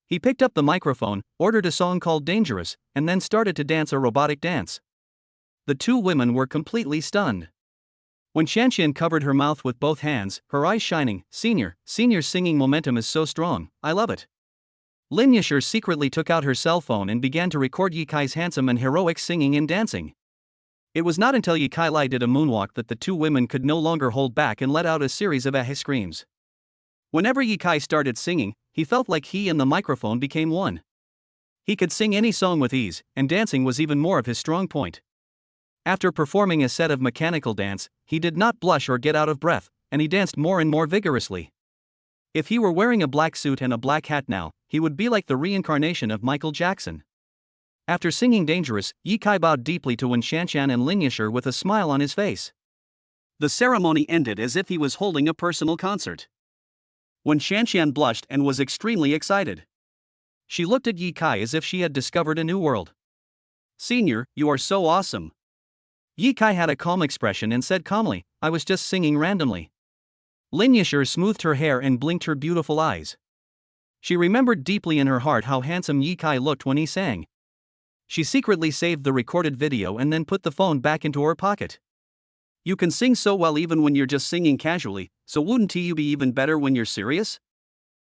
He picked up the microphone, ordered a song called Dangerous, and then started to dance a robotic dance. The 2 women were completely stunned. When Shanshan covered her mouth with both hands, her eyes shining, Senior's singing momentum is so strong, I love it. Lin Yasher secretly took out her cell phone and began to record Ye Kai's handsome and heroic singing and dancing. It was not until Ye Kai did a moonwalk that the 2 women could no longer hold back and let out a series of ah screams. Whenever Ye Kai started singing, he felt like he and the microphone became one. He could sing any song with ease, and dancing was even more of his strong point. After performing a set of mechanical dance, he did not blush or get out of breath, and he danced more and more vigorously. If he were wearing a black suit and a black hat now, he would be like the reincarnation of Michael Jackson. After singing Dangerous, Ye Kai bowed deeply to Wen Shanshan and Lin Yasher with a smile on his face. The ceremony ended as if he was holding a personal concert. Wen Shanshan blushed and was extremely excited. She looked at Ye Kai as if she had discovered a new world. Senior, you are so awesome. Ye Kai had a calm expression and said calmly, I was just singing randomly. Lin Yasher smoothed her hair and blinked her beautiful eyes. She remembered deeply in her heart how handsome Ye Kai looked when he sang. She secretly saved the recorded video and then put the phone back into her pocket. You can sing so well even when you're just singing casually, so wouldn't you be even better when you're serious?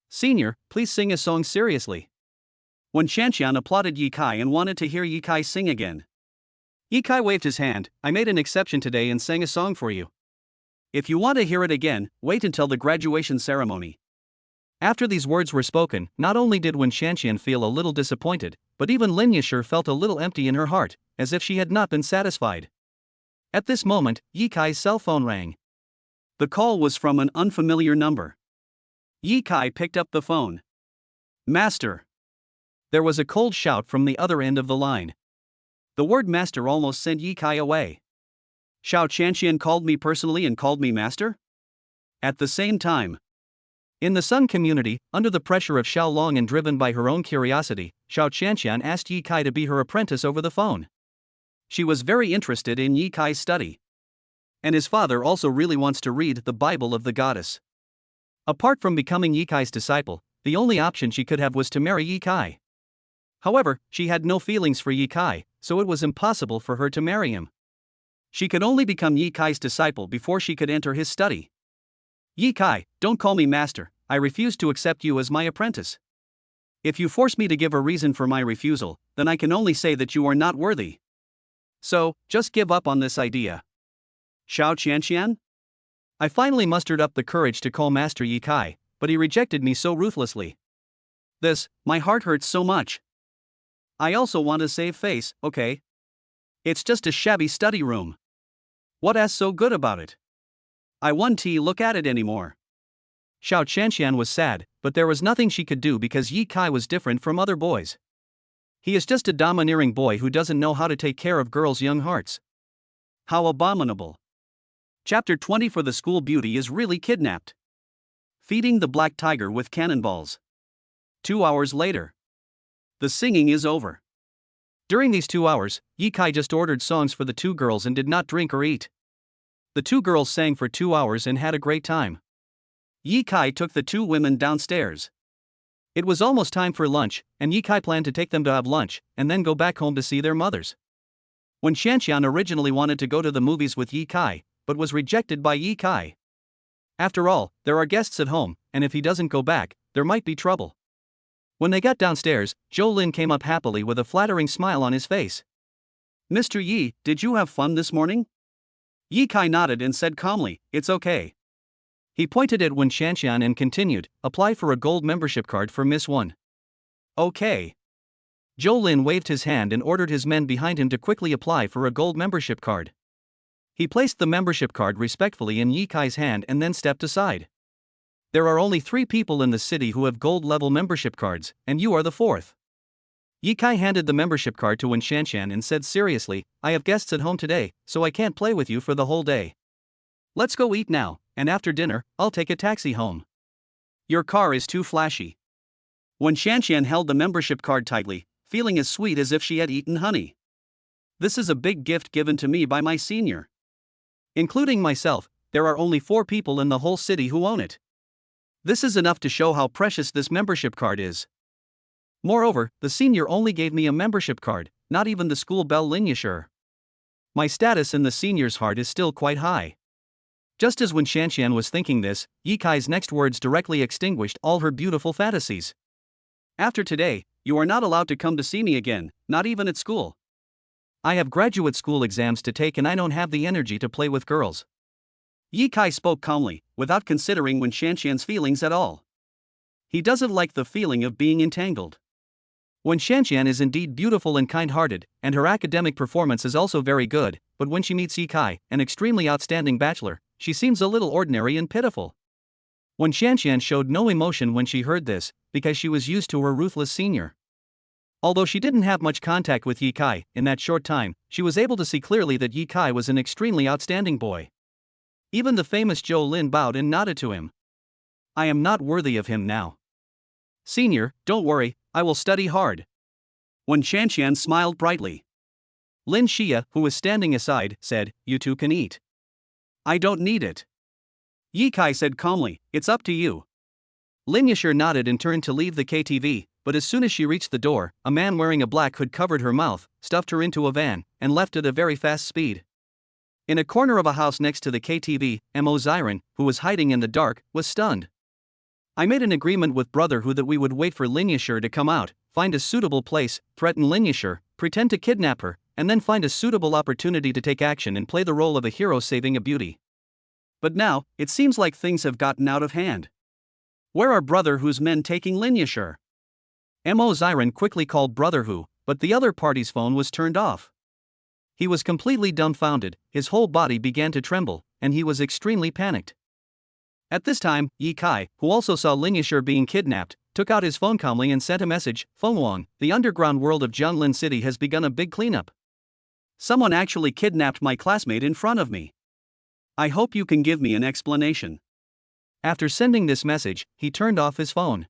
Senior, please sing a song seriously. Wen Shanxian applauded Ye Kai and wanted to hear Ye Kai sing again. Ye Kai waved his hand. I made an exception today and sang a song for you. If you want to hear it again, wait until the graduation ceremony. After these words were spoken, not only did Wen Shanxian feel a little disappointed, but even Lin Yasher felt a little empty in her heart, as if she had not been satisfied. At this moment, Ye Kai's cell phone rang. The call was from an unfamiliar number. Ye Kai picked up the phone. Master. There was a cold shout from the other end of the line. The word master almost sent Ye Kai away. Xiao Shanxian called me personally and called me master? At the same time. In the Sun community, under the pressure of Xiao Long and driven by her own curiosity, Xiao Shanxian asked Ye Kai to be her apprentice over the phone. She was very interested in Ye Kai's study. And his father also really wants to read the Bible of the goddess. Apart from becoming Ye Kai's disciple, the only option she could have was to marry Ye Kai. However, she had no feelings for Ye Kai, so it was impossible for her to marry him. She could only become Ye Kai's disciple before she could enter his study. Ye Kai, don't call me master, I refuse to accept you as my apprentice. If you force me to give a reason for my refusal, then I can only say that you are not worthy. So, just give up on this idea. Xiao Shanxian? I finally mustered up the courage to call Master Ye Kai, but he rejected me so ruthlessly. My heart hurts so much. I also want to save face, okay? It's just a shabby study room. What's so good about it? I won't look at it anymore. Xiao Shanxian was sad, but there was nothing she could do because Ye Kai was different from other boys. He is just a domineering boy who doesn't know how to take care of girls' young hearts. How abominable. Chapter 20 for the school beauty is really kidnapped. Feeding the black tiger with cannonballs. 2 hours later. The singing is over. During these 2 hours, Ye Kai just ordered songs for the two girls and did not drink or eat. The two girls sang for 2 hours and had a great time. Ye Kai took the two women downstairs. It was almost time for lunch, and Ye Kai planned to take them to have lunch, and then go back home to see their mothers. Wen Shanxian originally wanted to go to the movies with Ye Kai, but was rejected by Ye Kai. After all, there are guests at home, and if he doesn't go back, there might be trouble. When they got downstairs, Zhou Lin came up happily with a flattering smile on his face. Mr. Yi, did you have fun this morning? Ye Kai nodded and said calmly, it's okay. He pointed at Wen Shanxian and continued, apply for a gold membership card for Miss 1. Okay. Zhou Lin waved his hand and ordered his men behind him to quickly apply for a gold membership card. He placed the membership card respectfully in Ye Kai's hand and then stepped aside. There are only 3 people in the city who have gold-level membership cards, and you are the 4th. Ye Kai handed the membership card to Wen Shanxian and said seriously, I have guests at home today, so I can't play with you for the whole day. Let's go eat now, and after dinner, I'll take a taxi home. Your car is too flashy. Wen Shanxian held the membership card tightly, feeling as sweet as if she had eaten honey. This is a big gift given to me by my senior. Including myself, there are only 4 people in the whole city who own it. This is enough to show how precious this membership card is. Moreover, the senior only gave me a membership card, not even the school bell Lin Yasher. My status in the senior's heart is still quite high. Just as Wen Shanxian was thinking this, Ye Kai's next words directly extinguished all her beautiful fantasies. After today, you are not allowed to come to see me again, not even at school. I have graduate school exams to take and I don't have the energy to play with girls. Ye Kai spoke calmly, without considering Wen Shanxian's feelings at all. He doesn't like the feeling of being entangled. Wen Shanxian is indeed beautiful and kind-hearted, and her academic performance is also very good, but when she meets Ye Kai, an extremely outstanding bachelor, she seems a little ordinary and pitiful. Wen Shanxian showed no emotion when she heard this, because she was used to her ruthless senior. Although she didn't have much contact with Ye Kai, in that short time, she was able to see clearly that Ye Kai was an extremely outstanding boy. Even the famous Zhou Lin bowed and nodded to him. I am not worthy of him now. Senior, don't worry, I will study hard. Wen Shanxian smiled brightly. Lin Xia, who was standing aside, said, you two can eat. I don't need it. Ye Kai said calmly, it's up to you. Lin Yasher nodded and turned to leave the KTV, but as soon as she reached the door, a man wearing a black hood covered her mouth, stuffed her into a van, and left at a very fast speed. In a corner of a house next to the KTV, Mo Ziren, who was hiding in the dark, was stunned. I made an agreement with Brother Hu that we would wait for Lin Yasher to come out, find a suitable place, threaten Lin Yasher, pretend to kidnap her, and then find a suitable opportunity to take action and play the role of a hero saving a beauty. But now, it seems like things have gotten out of hand. Where are Brother Who's men taking Lin Yasher? Mo Ziran quickly called Brother Who, but the other party's phone was turned off. He was completely dumbfounded, his whole body began to tremble, and he was extremely panicked. At this time, Yi Kai, who also saw Lin Yasher being kidnapped, took out his phone calmly and sent a message, "Feng Wang, the underground world of Jianglin City has begun a big cleanup. Someone actually kidnapped my classmate in front of me. I hope you can give me an explanation." After sending this message, he turned off his phone.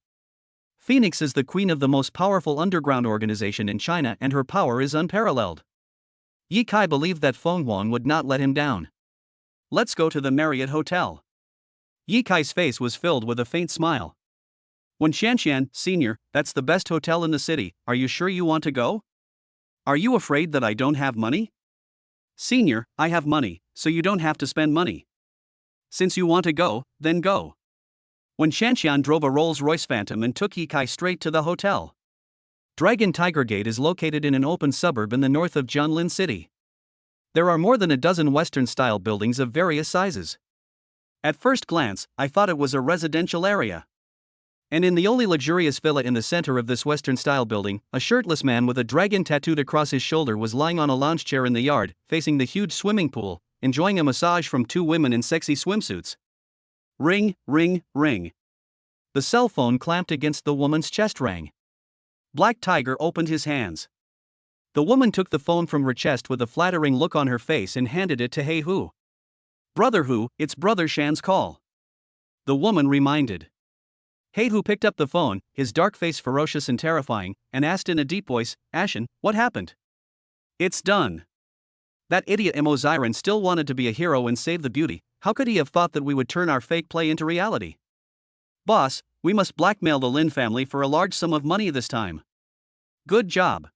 Phoenix is the queen of the most powerful underground organization in China and her power is unparalleled. Yi Kai believed that Feng Wang would not let him down. "Let's go to the Marriott Hotel." Yi Kai's face was filled with a faint smile. "When Shanshan, Senior, that's the best hotel in the city, are you sure you want to go? Are you afraid that I don't have money?" "Senior, I have money, so you don't have to spend money. Since you want to go, then go." When Shanshan drove a Rolls-Royce Phantom and took Yi Kai straight to the hotel. Dragon Tiger Gate is located in an open suburb in the north of Jianglin City. There are more than a dozen Western-style buildings of various sizes. At first glance, I thought it was a residential area. And in the only luxurious villa in the center of this Western-style building, a shirtless man with a dragon tattooed across his shoulder was lying on a lounge chair in the yard, facing the huge swimming pool, enjoying a massage from two women in sexy swimsuits. Ring, ring, ring. The cell phone clamped against the woman's chest rang. Black Tiger opened his hands. The woman took the phone from her chest with a flattering look on her face and handed it to Hey Hu. "Brother Hu, it's Brother Shan's call." The woman reminded. Hey Hu picked up the phone, his dark face ferocious and terrifying, and asked in a deep voice, "Ashen, what happened?" "It's done. That idiot Mo Ziran still wanted to be a hero and save the beauty. How could he have thought that we would turn our fake play into reality? Boss, we must blackmail the Lin family for a large sum of money this time. Good job.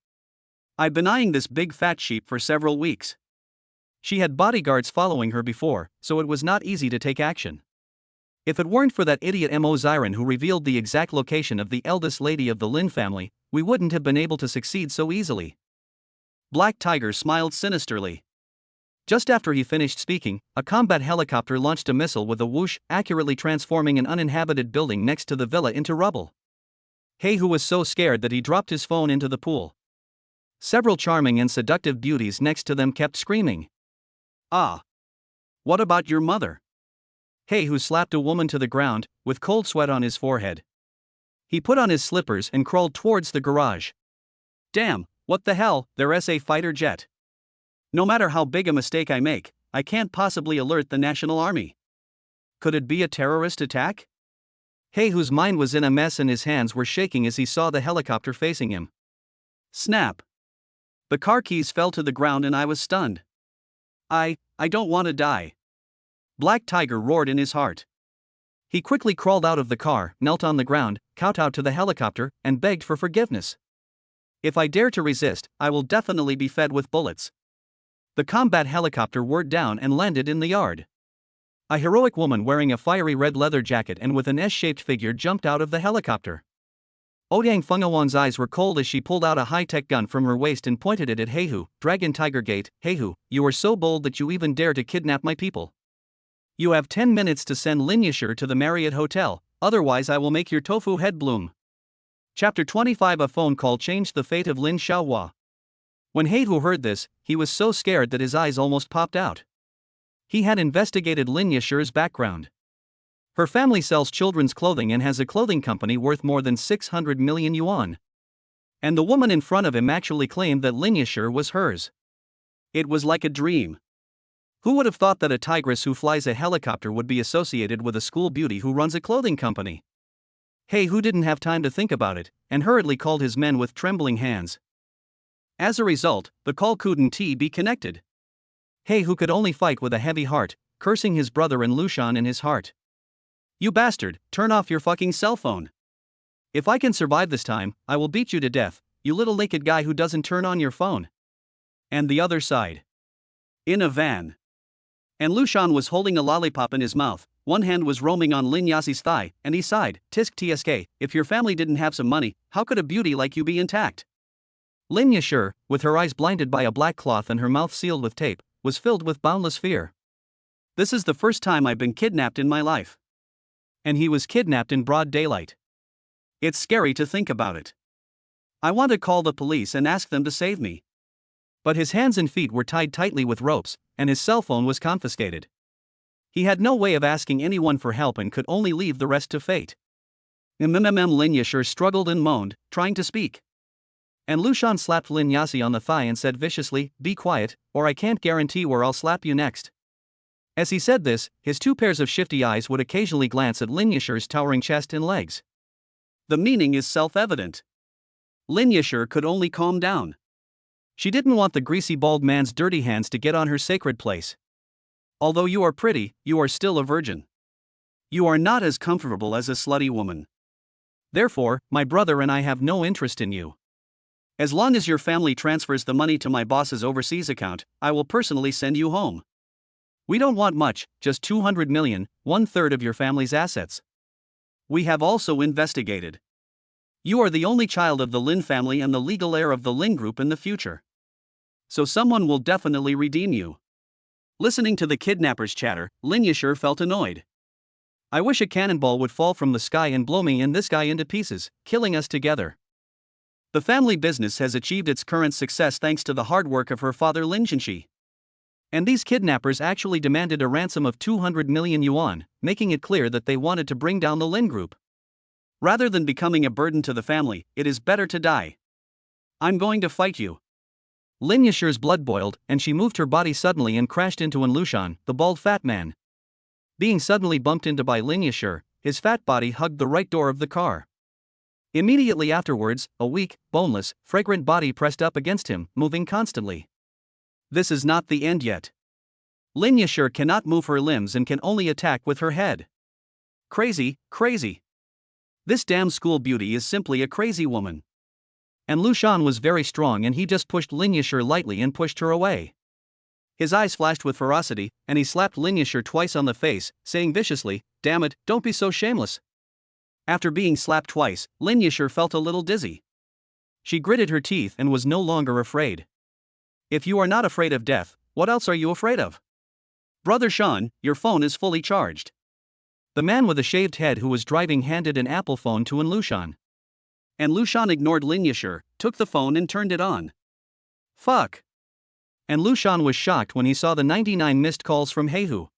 I've been eyeing this big fat sheep for several weeks." She had bodyguards following her before, so it was not easy to take action. If it weren't for that idiot Mo Ziran who revealed the exact location of the eldest lady of the Lin family, we wouldn't have been able to succeed so easily. Black Tiger smiled sinisterly. Just after he finished speaking, a combat helicopter launched a missile with a whoosh, accurately transforming an uninhabited building next to the villa into rubble. Hey Hu was so scared that he dropped his phone into the pool. Several charming and seductive beauties next to them kept screaming. "Ah! What about your mother?" Hey Hu slapped a woman to the ground, with cold sweat on his forehead. He put on his slippers and crawled towards the garage. "Damn, what the hell, there's a fighter jet. No matter how big a mistake I make, I can't possibly alert the National Army. Could it be a terrorist attack?" Hey Hu's mind was in a mess and his hands were shaking as he saw the helicopter facing him. Snap! The car keys fell to the ground and I was stunned. I don't want to die." Black Tiger roared in his heart. He quickly crawled out of the car, knelt on the ground, kowtowed to the helicopter, and begged for forgiveness. "If I dare to resist, I will definitely be fed with bullets." The combat helicopter whirred down and landed in the yard. A heroic woman wearing a fiery red leather jacket and with an S-shaped figure jumped out of the helicopter. Ouyang Fenghuan's eyes were cold as she pulled out a high-tech gun from her waist and pointed it at Hey Hu. "Dragon Tiger Gate, Hey Hu, you are so bold that you even dare to kidnap my people. You have 10 minutes to send Lin Yasher to the Marriott Hotel, otherwise I will make your tofu head bloom." Chapter 25. A phone call changed the fate of Lin Xiaohua. When Hey Hu heard this, he was so scared that his eyes almost popped out. He had investigated Lin Yasher's background. Her family sells children's clothing and has a clothing company worth more than 600 million yuan. And the woman in front of him actually claimed that Lin Yasher was hers. It was like a dream. Who would have thought that a tigress who flies a helicopter would be associated with a school beauty who runs a clothing company? Hey Hu didn't have time to think about it, and hurriedly called his men with trembling hands. As a result, the call couldn't be connected. Hey Hu could only fight with a heavy heart, cursing his brother and Lushan in his heart. "You bastard, turn off your fucking cell phone. If I can survive this time, I will beat you to death, you little naked guy who doesn't turn on your phone." And the other side. In a van. And Lushan was holding a lollipop in his mouth, one hand was roaming on Lin Yasi's thigh, and he sighed, "Tisk tsk, if your family didn't have some money, how could a beauty like you be intact?" Lin Yashur, with her eyes blinded by a black cloth and her mouth sealed with tape, was filled with boundless fear. "This is the first time I've been kidnapped in my life." And he was kidnapped in broad daylight. It's scary to think about it. I want to call the police and ask them to save me. But his hands and feet were tied tightly with ropes, and his cell phone was confiscated. He had no way of asking anyone for help and could only leave the rest to fate. Lin Yashur struggled and moaned, trying to speak. And Lushan slapped Lin Yasi on the thigh and said viciously, "Be quiet, or I can't guarantee where I'll slap you next." As he said this, his two pairs of shifty eyes would occasionally glance at Lin Yashur's towering chest and legs. The meaning is self-evident. Lin Yashur could only calm down. She didn't want the greasy bald man's dirty hands to get on her sacred place. Although you are pretty, you are still a virgin. You are not as comfortable as a slutty woman. Therefore, my brother and I have no interest in you. As long as your family transfers the money to my boss's overseas account, I will personally send you home. We don't want much, just 200 million, 1/3 of your family's assets. We have also investigated. You are the only child of the Lin family and the legal heir of the Lin group in the future. So someone will definitely redeem you." Listening to the kidnapper's chatter, Lin Yashur felt annoyed. "I wish a cannonball would fall from the sky and blow me and this guy into pieces, killing us together." The family business has achieved its current success thanks to the hard work of her father Lin Zhenxi. And these kidnappers actually demanded a ransom of 200 million yuan, making it clear that they wanted to bring down the Lin group. Rather than becoming a burden to the family, it is better to die. I'm going to fight you. Lin Yashur's blood boiled, and she moved her body suddenly and crashed into An Lushan, the bald fat man. Being suddenly bumped into by Lin Yashur, his fat body hugged the right door of the car. Immediately afterwards, a weak, boneless, fragrant body pressed up against him, moving constantly. This is not the end yet. Lin Yashur cannot move her limbs and can only attack with her head. Crazy, crazy. This damn school beauty is simply a crazy woman. And Lushan was very strong and he just pushed Lin Yashur lightly and pushed her away. His eyes flashed with ferocity, and he slapped Lin Yashur twice on the face, saying viciously, "Damn it, don't be so shameless." After being slapped twice, Lin Yashur felt a little dizzy. She gritted her teeth and was no longer afraid. If you are not afraid of death, what else are you afraid of? Brother Sean, your phone is fully charged. The man with a shaved head who was driving handed an Apple phone to An Lushan. And Lushan ignored Lin Yashur, took the phone and turned it on. Fuck. And Lushan was shocked when he saw the 99 missed calls from Heihu.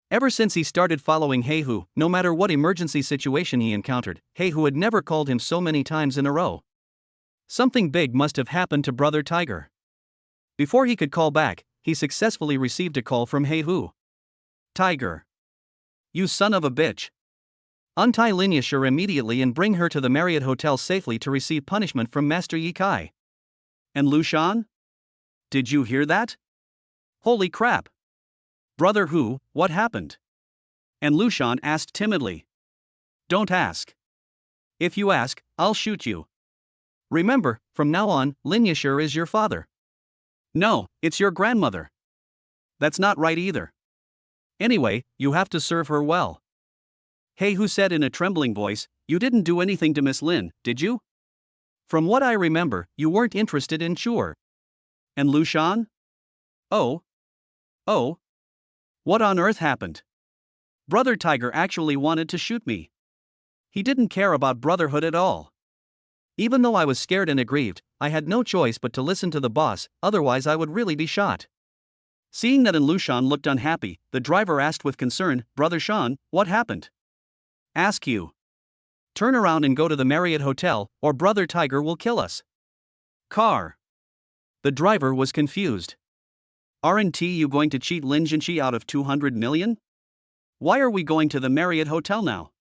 Ever since he started following Heihu, no matter what emergency situation he encountered, Heihu had never called him so many times in a row. Something big must have happened to Brother Tiger. Before he could call back, he successfully received a call from Heihu. "Tiger. You son of a bitch. Untie Lin Yashur immediately and bring her to the Marriott Hotel safely to receive punishment from Master Yi Kai." And Lushan? Did you hear that? Holy crap. Brother Hu, what happened? And Lushan asked timidly. Don't ask. If you ask, I'll shoot you. Remember, from now on, Lin Yashur is your father. No, it's your grandmother. That's not right either. Anyway, you have to serve her well. Heihu said in a trembling voice, "You didn't do anything to Miss Lin, did you? From what I remember, you weren't interested in Chur." And Lushan? Oh. What on earth happened? Brother Tiger actually wanted to shoot me. He didn't care about brotherhood at all. Even though I was scared and aggrieved, I had no choice but to listen to the boss, otherwise I would really be shot. Seeing that An Lushan looked unhappy, the driver asked with concern, "Brother Sean, what happened?" "Ask you. Turn around and go to the Marriott Hotel, or Brother Tiger will kill us." Car. The driver was confused. Aren't you going to cheat Lin Zhenxi out of 200 million? Why are we going to the Marriott Hotel now?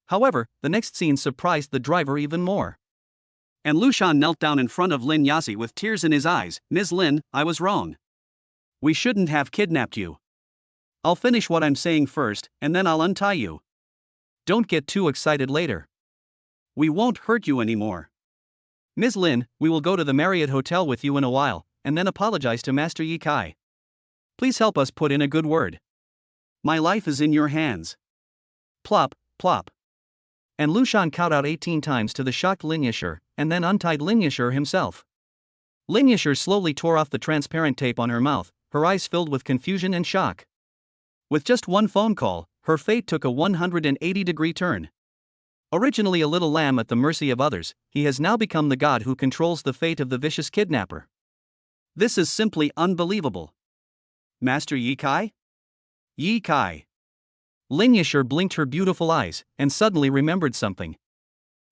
However, the next scene surprised the driver even more. And Lushan knelt down in front of Lin Yasi with tears in his eyes. "Ms. Lin, I was wrong. We shouldn't have kidnapped you. I'll finish what I'm saying first, and then I'll untie you. Don't get too excited later. We won't hurt you anymore. Ms. Lin, we will go to the Marriott Hotel with you in a while, and then apologize to Master Yi Kai. Please help us put in a good word. My life is in your hands. Plop, plop. And Lushan cowed out 18 times to the shocked Lin Yashur, and then untied Lin Yashur himself. Lin Yashur slowly tore off the transparent tape on her mouth, her eyes filled with confusion and shock. With just one phone call, her fate took a 180-degree turn. Originally a little lamb at the mercy of others, he has now become the god who controls the fate of the vicious kidnapper. This is simply unbelievable. Master Ye Kai? Ye Kai. Lin Yashur blinked her beautiful eyes, and suddenly remembered something.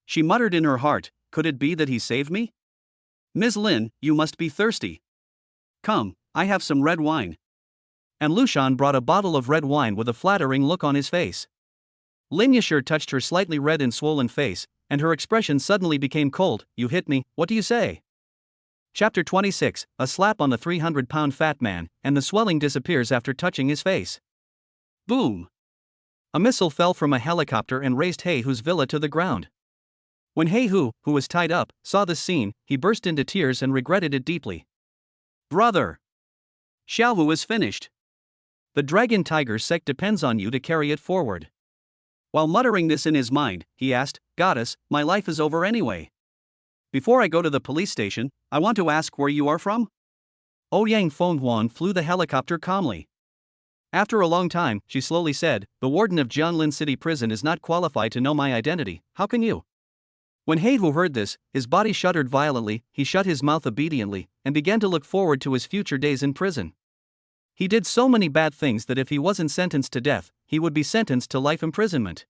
She muttered in her heart, could it be that he saved me? Ms. Lin, you must be thirsty. Come, I have some red wine. And Lushan brought a bottle of red wine with a flattering look on his face. Lin Yashur touched her slightly red and swollen face, and her expression suddenly became cold. You hit me, what do you say? Chapter 26, a slap on the 300-pound fat man, and the swelling disappears after touching his face. Boom! A missile fell from a helicopter and razed He-Hu's villa to the ground. When He-Hu, who was tied up, saw this scene, he burst into tears and regretted it deeply. Brother! Xiaohu is finished. The dragon tiger sect depends on you to carry it forward. While muttering this in his mind, he asked, Goddess, my life is over anyway. Before I go to the police station, I want to ask where you are from? Ouyang Fenghuan flew the helicopter calmly. After a long time, she slowly said, the warden of Jianlin City Prison is not qualified to know my identity, how can you? When He-Hu heard this, his body shuddered violently, he shut his mouth obediently, and began to look forward to his future days in prison. He did so many bad things that if he wasn't sentenced to death, he would be sentenced to life imprisonment.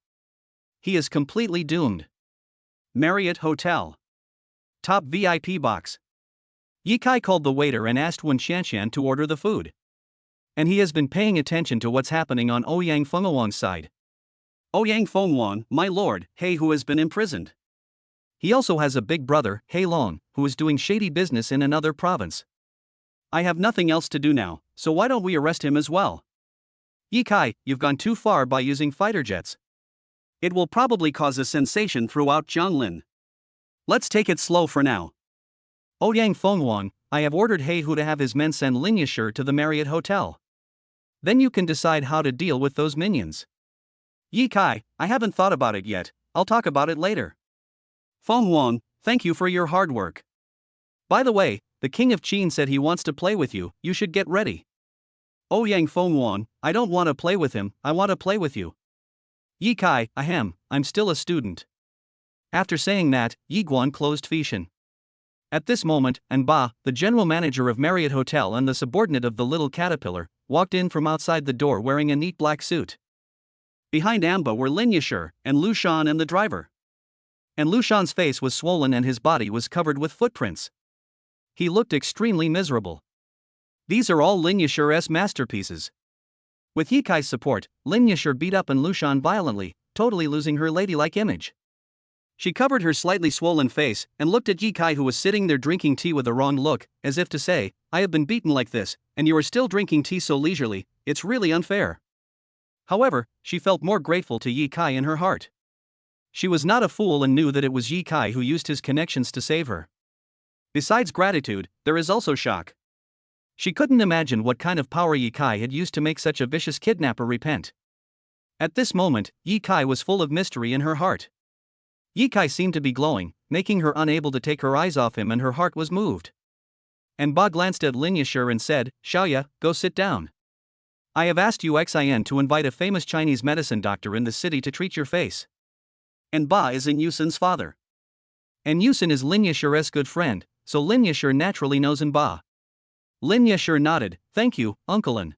He is completely doomed. Marriott Hotel. Top VIP box. Ye Kai called the waiter and asked Wen Xianshan to order the food. And he has been paying attention to what's happening on Ouyang Fenghuan's side. Ouyang Fenghuan, my lord, He-Hu has been imprisoned. He also has a big brother, He-Long, who is doing shady business in another province. I have nothing else to do now, so why don't we arrest him as well? Ye Kai, you've gone too far by using fighter jets. It will probably cause a sensation throughout Jianglin. Let's take it slow for now. Ouyang Fenghuan, I have ordered He-Hu to have his men send Lin Yashur to the Marriott Hotel. Then you can decide how to deal with those minions. Ye Kai, I haven't thought about it yet, I'll talk about it later. Fenghuan, thank you for your hard work. By the way, the king of Qin said he wants to play with you, you should get ready. Ouyang Fenghuan, I don't want to play with him, I want to play with you. Ye Kai, ahem, I'm still a student. After saying that, Yi Guan closed Fishan. At this moment, Anba, the general manager of Marriott Hotel and the subordinate of the little caterpillar, walked in from outside the door wearing a neat black suit. Behind Amba were Lin Yashur, and Lushan and the driver. And Lushan's face was swollen and his body was covered with footprints. He looked extremely miserable. These are all Lin Yashur's masterpieces. With Ye Kai's support, Lin Yashur beat up and Lushan violently, totally losing her ladylike image. She covered her slightly swollen face and looked at Ye Kai, who was sitting there drinking tea with a wrong look, as if to say, I have been beaten like this, and you are still drinking tea so leisurely, it's really unfair. However, she felt more grateful to Ye Kai in her heart. She was not a fool and knew that it was Ye Kai who used his connections to save her. Besides gratitude, there is also shock. She couldn't imagine what kind of power Ye Kai had used to make such a vicious kidnapper repent. At this moment, Ye Kai was full of mystery in her heart. Ye Kai seemed to be glowing, making her unable to take her eyes off him, and her heart was moved. And Ba glanced at Lin Yashur and said, Xiaoya, go sit down. I have asked Xin to invite a famous Chinese medicine doctor in the city to treat your face. And Ba is Yusin's father. And Yusin is Lin Yashur's good friend, so Lin Yashur naturally knows Ba. Lin Yashur nodded, thank you, Uncle Lin.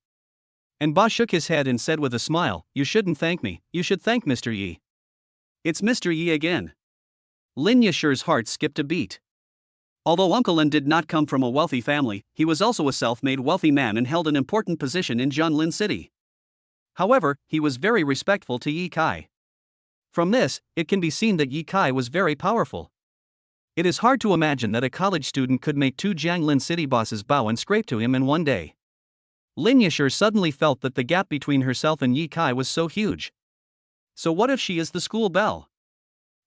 And Ba shook his head and said with a smile, you shouldn't thank me, you should thank Mr. Yi. It's Mr. Yi again. Lin Yashur's heart skipped a beat. Although Uncle Lin did not come from a wealthy family, he was also a self-made wealthy man and held an important position in Jianlin City. However, he was very respectful to Ye Kai. From this, it can be seen that Ye Kai was very powerful. It is hard to imagine that a college student could make two Jianlin City bosses bow and scrape to him in one day. Lin Yashur suddenly felt that the gap between herself and Ye Kai was so huge. So what if she is the school belle?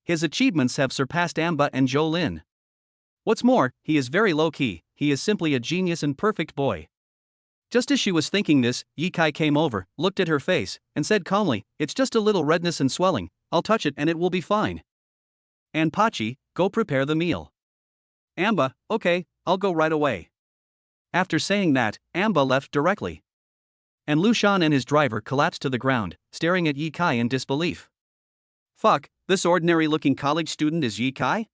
His achievements have surpassed Amba and Zhou Lin. What's more, he is very low-key, he is simply a genius and perfect boy. Just as she was thinking this, Yi Kai came over, looked at her face, and said calmly, "It's just a little redness and swelling, I'll touch it and it will be fine. And Pachi, go prepare the meal." Amba, "Okay, I'll go right away." After saying that, Amba left directly. And Lushan and his driver collapsed to the ground, staring at Yi Kai in disbelief. Fuck, this ordinary-looking college student is Yi Kai?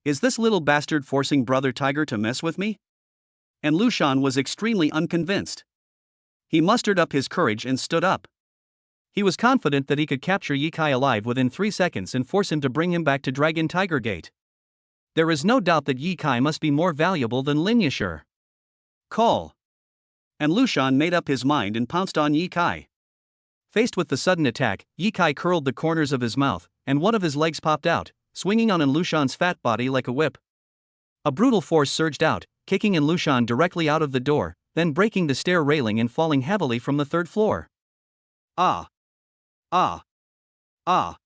Is this little bastard forcing Brother Tiger to mess with me? And Lushan was extremely unconvinced. He mustered up his courage and stood up. He was confident that he could capture Yi Kai alive within 3 seconds and force him to bring him back to Dragon Tiger Gate. There is no doubt that Yi Kai must be more valuable than Lin Yashur. Call. And Lushan made up his mind and pounced on Yi Kai. Faced with the sudden attack, Yi Kai curled the corners of his mouth, and one of his legs popped out, swinging on Lushan's fat body like a whip. A brutal force surged out, kicking Lushan directly out of the door, then breaking the stair railing and falling heavily from the 3rd floor. Ah! Ah! Ah!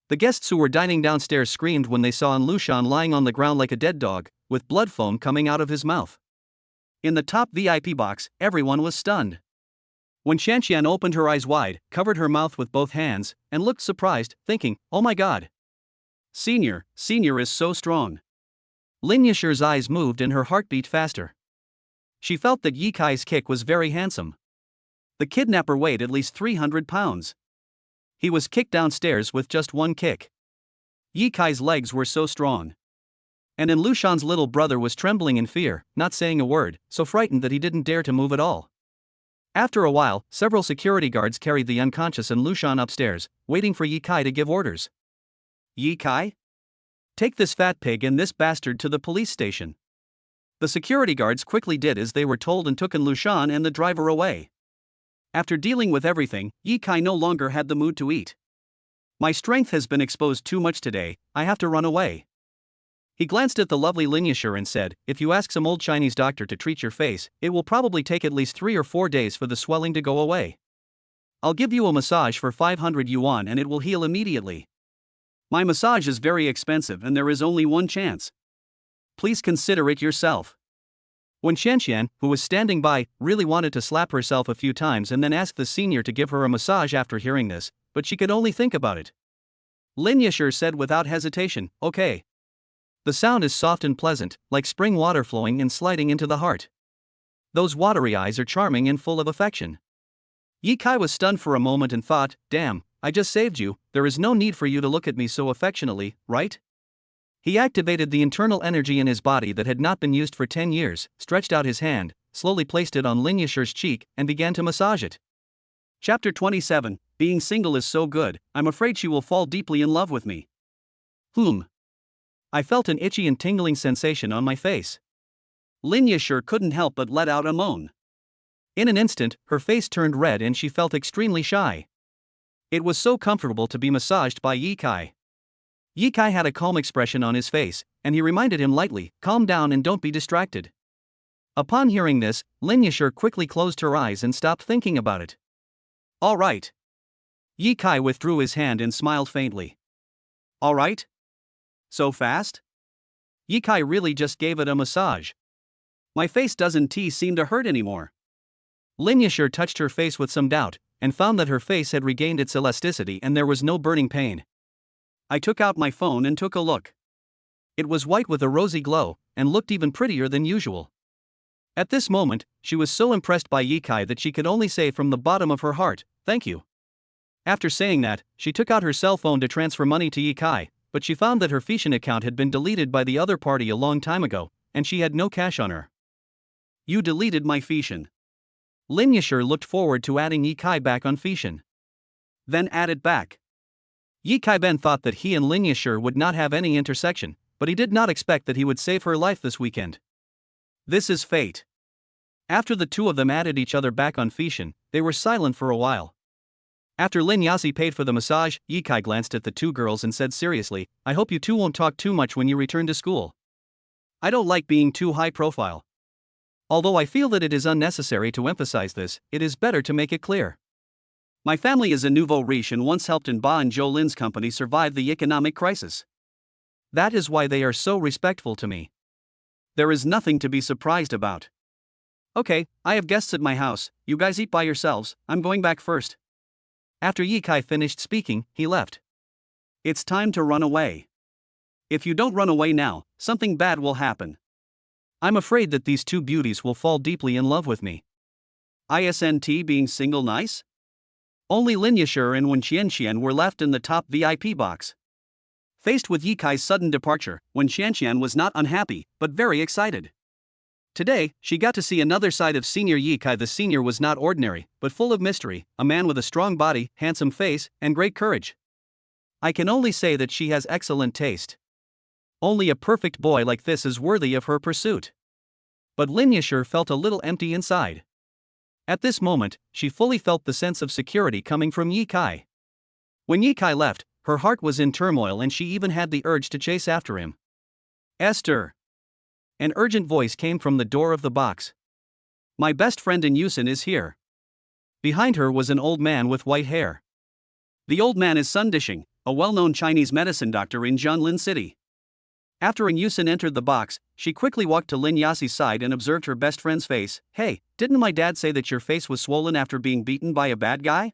The guests who were dining downstairs screamed when they saw Lushan lying on the ground like a dead dog, with blood foam coming out of his mouth. In the top VIP box, everyone was stunned. When Shanxian opened her eyes wide, covered her mouth with both hands, and looked surprised, thinking, "Oh my god. Senior is so strong." Lin Yashur's eyes moved and her heart beat faster. She felt that Yi Kai's kick was very handsome. The kidnapper weighed at least 300 pounds. He was kicked downstairs with just one kick. Yi Kai's legs were so strong. And Lushan's little brother was trembling in fear, not saying a word, so frightened that he didn't dare to move at all. After a while, several security guards carried the unconscious Lushan upstairs, waiting for Yi Kai to give orders. "Yi Kai? Take this fat pig and this bastard to the police station." The security guards quickly did as they were told and took Lushan and the driver away. After dealing with everything, Yi Kai no longer had the mood to eat. "My strength has been exposed too much today, I have to run away." He glanced at the lovely Lin Yashur and said, "If you ask some old Chinese doctor to treat your face, it will probably take at least 3 or 4 days for the swelling to go away. I'll give you a massage for 500 yuan and it will heal immediately. My massage is very expensive and there is only one chance. Please consider it yourself." When Shanxian, who was standing by, really wanted to slap herself a few times and then ask the senior to give her a massage after hearing this, but she could only think about it. Lin Yashur said without hesitation, "Okay." The sound is soft and pleasant, like spring water flowing and sliding into the heart. Those watery eyes are charming and full of affection. Yi Kai was stunned for a moment and thought, "Damn, I just saved you, there is no need for you to look at me so affectionately, right?" He activated the internal energy in his body that had not been used for 10 years, stretched out his hand, slowly placed it on Lin Yashur's cheek, and began to massage it. Chapter 27, Being single is so good, I'm afraid she will fall deeply in love with me. I felt an itchy and tingling sensation on my face. Lin Yashur couldn't help but let out a moan. In an instant, her face turned red and she felt extremely shy. It was so comfortable to be massaged by Yi Kai. Yi Kai had a calm expression on his face, and he reminded him lightly, "Calm down and don't be distracted." Upon hearing this, Lin Yashur quickly closed her eyes and stopped thinking about it. "All right." Yi Kai withdrew his hand and smiled faintly. "All right? So fast?" Yi Kai really just gave it a massage. "My face doesn't seem to hurt anymore." Lin Yashur touched her face with some doubt, and found that her face had regained its elasticity and there was no burning pain. I took out my phone and took a look. It was white with a rosy glow, and looked even prettier than usual. At this moment, she was so impressed by Yi Kai that she could only say from the bottom of her heart, "Thank you." After saying that, she took out her cell phone to transfer money to Yi Kai, but she found that her Fission account had been deleted by the other party a long time ago, and she had no cash on her. "You deleted my Fission." Lin Yashur looked forward to adding Yi Kai back on Fission. "Then add it back." Yi Kai Ben thought that he and Lin Yashur would not have any intersection, but he did not expect that he would save her life this weekend. This is fate. After the two of them added each other back on Fission, they were silent for a while. After Lin Yasi paid for the massage, Yi Kai glanced at the two girls and said seriously, "I hope you two won't talk too much when you return to school. I don't like being too high profile. Although I feel that it is unnecessary to emphasize this, it is better to make it clear. My family is a nouveau riche and once helped in Ba and Zhou Lin's company survive the economic crisis. That is why they are so respectful to me. There is nothing to be surprised about." Okay, I have guests at my house, you guys eat by yourselves, I'm going back first. After Ye Kai finished speaking, he left. It's time to run away. If you don't run away now, something bad will happen. I'm afraid that these two beauties will fall deeply in love with me. Isn't being single nice? Only Lin Yashir and Wen Qianqian were left in the top VIP box. Faced with Ye Kai's sudden departure, Wen Qianqian was not unhappy, but very excited. Today, she got to see another side of Senior Ye Kai. The senior was not ordinary, but full of mystery, a man with a strong body, handsome face, and great courage. I can only say that she has excellent taste. Only a perfect boy like this is worthy of her pursuit. But Lin Yashir felt a little empty inside. At this moment, she fully felt the sense of security coming from Ye Kai. When Ye Kai left, her heart was in turmoil and she even had the urge to chase after him. Esther! An urgent voice came from the door of the box. My best friend in Yusen is here. Behind her was an old man with white hair. The old man is Sun Dishing, a well-known Chinese medicine doctor in Jianlin City. After An Yusen entered the box, she quickly walked to Lin Yasi's side and observed her best friend's face. Hey, didn't my dad say that your face was swollen after being beaten by a bad guy?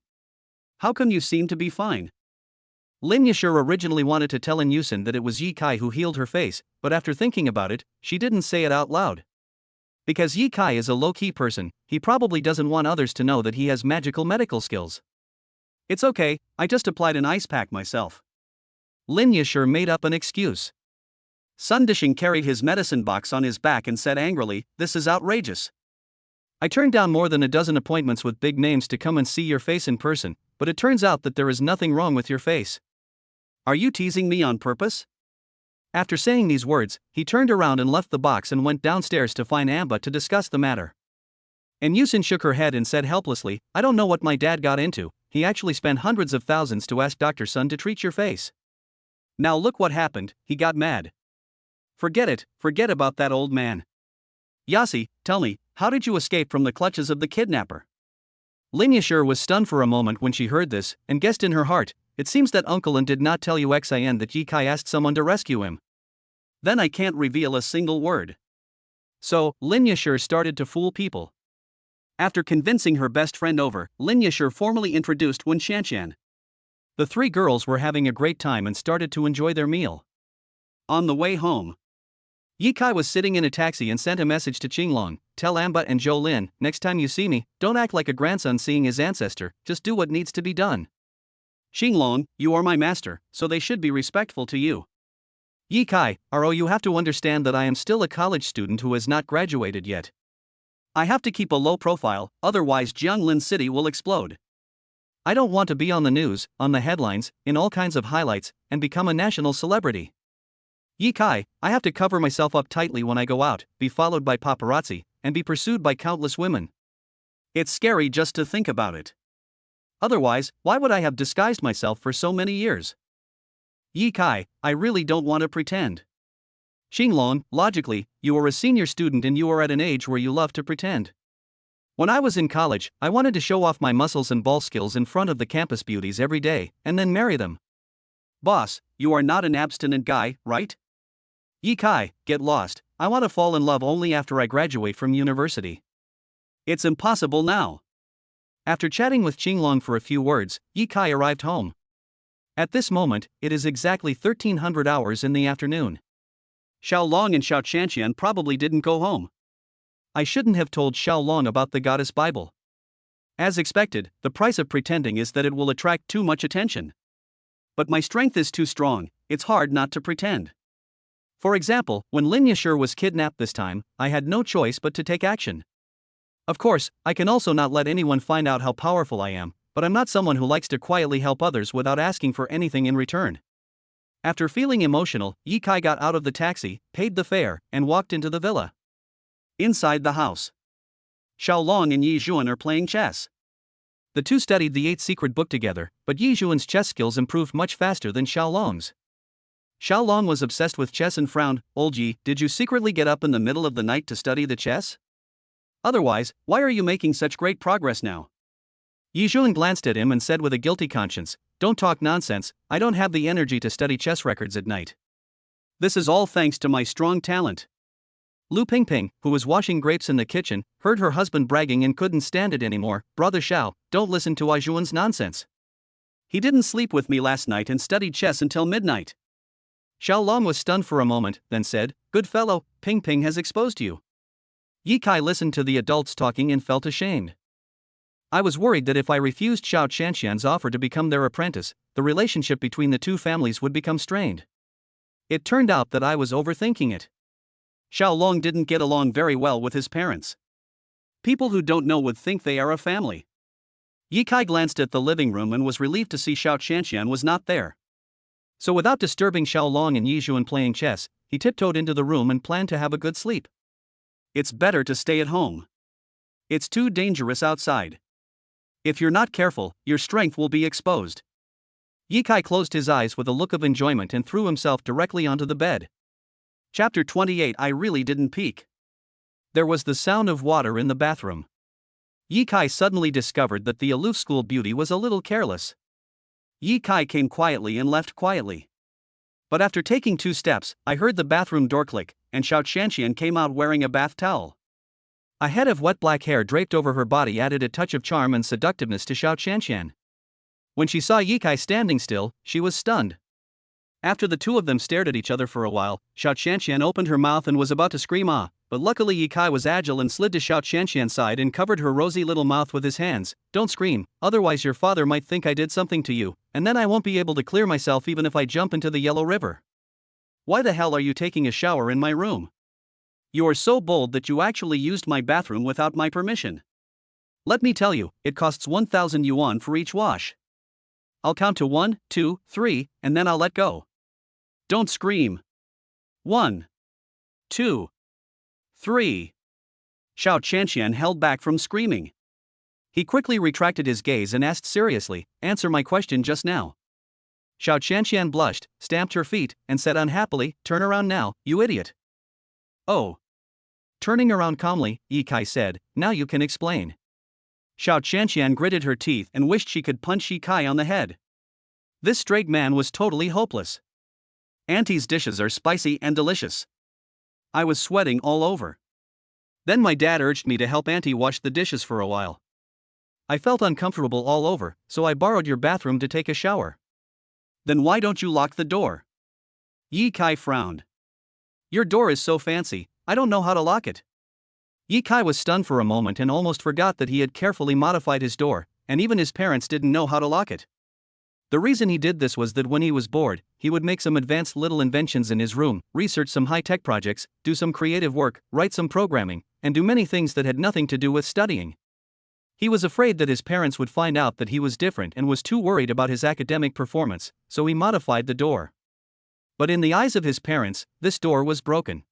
How come you seem to be fine? Lin Yashir originally wanted to tell An Yusen that it was Ye Kai who healed her face, but after thinking about it, she didn't say it out loud. Because Ye Kai is a low-key person, he probably doesn't want others to know that he has magical medical skills. It's okay, I just applied an ice pack myself. Lin Yashir made up an excuse. Sun Dishing carried his medicine box on his back and said angrily, this is outrageous. I turned down more than a dozen appointments with big names to come and see your face in person, but it turns out that there is nothing wrong with your face. Are you teasing me on purpose? After saying these words, he turned around and left the box and went downstairs to find Amba to discuss the matter. And Yusen shook her head and said helplessly, I don't know what my dad got into, he actually spent hundreds of thousands to ask Dr. Sun to treat your face. Now look what happened, he got mad. Forget it, forget about that old man. Yasi, tell me, how did you escape from the clutches of the kidnapper? Lin Yashir was stunned for a moment when she heard this, and guessed in her heart, it seems that Uncle Lin did not tell you Xin that Ye Kai asked someone to rescue him. Then I can't reveal a single word. So, Lin Yashir started to fool people. After convincing her best friend over, Lin Yashir formally introduced Wen Qianqian. The three girls were having a great time and started to enjoy their meal. On the way home, Ye Kai was sitting in a taxi and sent a message to Qinglong, tell Amba and Zhou Lin, next time you see me, don't act like a grandson seeing his ancestor, just do what needs to be done. Qinglong, you are my master, so they should be respectful to you. Ye Kai, you have to understand that I am still a college student who has not graduated yet. I have to keep a low profile, otherwise Jianglin City will explode. I don't want to be on the news, on the headlines, in all kinds of highlights, and become a national celebrity. Ye Kai, I have to cover myself up tightly when I go out, be followed by paparazzi, and be pursued by countless women. It's scary just to think about it. Otherwise, why would I have disguised myself for so many years? Ye Kai, I really don't want to pretend. Qinglong, logically, you are a senior student and you are at an age where you love to pretend. When I was in college, I wanted to show off my muscles and ball skills in front of the campus beauties every day, and then marry them. Boss, you are not an abstinent guy, right? Ye Kai, get lost, I want to fall in love only after I graduate from university. It's impossible now. After chatting with Qinglong for a few words, Ye Kai arrived home. At this moment, it is exactly 1300 hours in the afternoon. Xiao Long and Xiao Qianqian probably didn't go home. I shouldn't have told Xiao Long about the goddess Bible. As expected, the price of pretending is that it will attract too much attention. But my strength is too strong, it's hard not to pretend. For example, when Lin Yashir was kidnapped this time, I had no choice but to take action. Of course, I can also not let anyone find out how powerful I am, but I'm not someone who likes to quietly help others without asking for anything in return. After feeling emotional, Ye Kai got out of the taxi, paid the fare, and walked into the villa. Inside the house, Xiao Long and Yi Zhuan are playing chess. The two studied the 8th secret book together, but Yi Zhuan's chess skills improved much faster than Xiao Long's. Xiao Long was obsessed with chess and frowned. Old Yi, did you secretly get up in the middle of the night to study the chess? Otherwise, why are you making such great progress now? Yi Zhuan glanced at him and said with a guilty conscience, don't talk nonsense, I don't have the energy to study chess records at night. This is all thanks to my strong talent. Lu Pingping, who was washing grapes in the kitchen, heard her husband bragging and couldn't stand it anymore. Brother Xiao, don't listen to Aizhuan's nonsense. He didn't sleep with me last night and studied chess until midnight. Xiao Long was stunned for a moment, then said, Good fellow, Pingping has exposed you. Yi Kai listened to the adults talking and felt ashamed. I was worried that if I refused Xiao Qianxian's offer to become their apprentice, the relationship between the two families would become strained. It turned out that I was overthinking it. Xiao Long didn't get along very well with his parents. People who don't know would think they are a family. Yi Kai glanced at the living room and was relieved to see Xiao Qianxian was not there. So without disturbing Xiao Long and Yi Zhuan playing chess, he tiptoed into the room and planned to have a good sleep. It's better to stay at home. It's too dangerous outside. If you're not careful, your strength will be exposed. Yi Kai closed his eyes with a look of enjoyment and threw himself directly onto the bed. Chapter 28. I really didn't peek. There was the sound of water in the bathroom. Yi Kai suddenly discovered that the aloof school beauty was a little careless. Yi Kai came quietly and left quietly. But after taking 2 steps, I heard the bathroom door click, and Xiao Qianxian came out wearing a bath towel. A head of wet black hair draped over her body added a touch of charm and seductiveness to Xiao Qianxian. When she saw Yi Kai standing still, she was stunned. After the two of them stared at each other for a while, Xiao Qianxian opened her mouth and was about to scream ah, but luckily Yi Kai was agile and slid to Xiao Qianxian's side and covered her rosy little mouth with his hands. Don't scream, otherwise your father might think I did something to you, and then I won't be able to clear myself even if I jump into the Yellow River. Why the hell are you taking a shower in my room? You are so bold that you actually used my bathroom without my permission. Let me tell you, it costs 1,000 yuan for each wash. I'll count to 1, 2, 3, and then I'll let go. Don't scream. 1, 2, 3. Xiao Qianxian held back from screaming. He quickly retracted his gaze and asked seriously, Answer my question just now. Xiao Qianxian blushed, stamped her feet, and said unhappily, Turn around now, you idiot. Oh. Turning around calmly, Yi Kai said, Now you can explain. Xiao Qianxian gritted her teeth and wished she could punch Yi Kai on the head. This straight man was totally hopeless. Auntie's dishes are spicy and delicious. I was sweating all over. Then my dad urged me to help Auntie wash the dishes for a while. I felt uncomfortable all over, so I borrowed your bathroom to take a shower. Then why don't you lock the door? Yi Kai frowned. Your door is so fancy, I don't know how to lock it. Yi Kai was stunned for a moment and almost forgot that he had carefully modified his door, and even his parents didn't know how to lock it. The reason he did this was that when he was bored, he would make some advanced little inventions in his room, research some high-tech projects, do some creative work, write some programming, and do many things that had nothing to do with studying. He was afraid that his parents would find out that he was different and was too worried about his academic performance, so he modified the door. But in the eyes of his parents, this door was broken.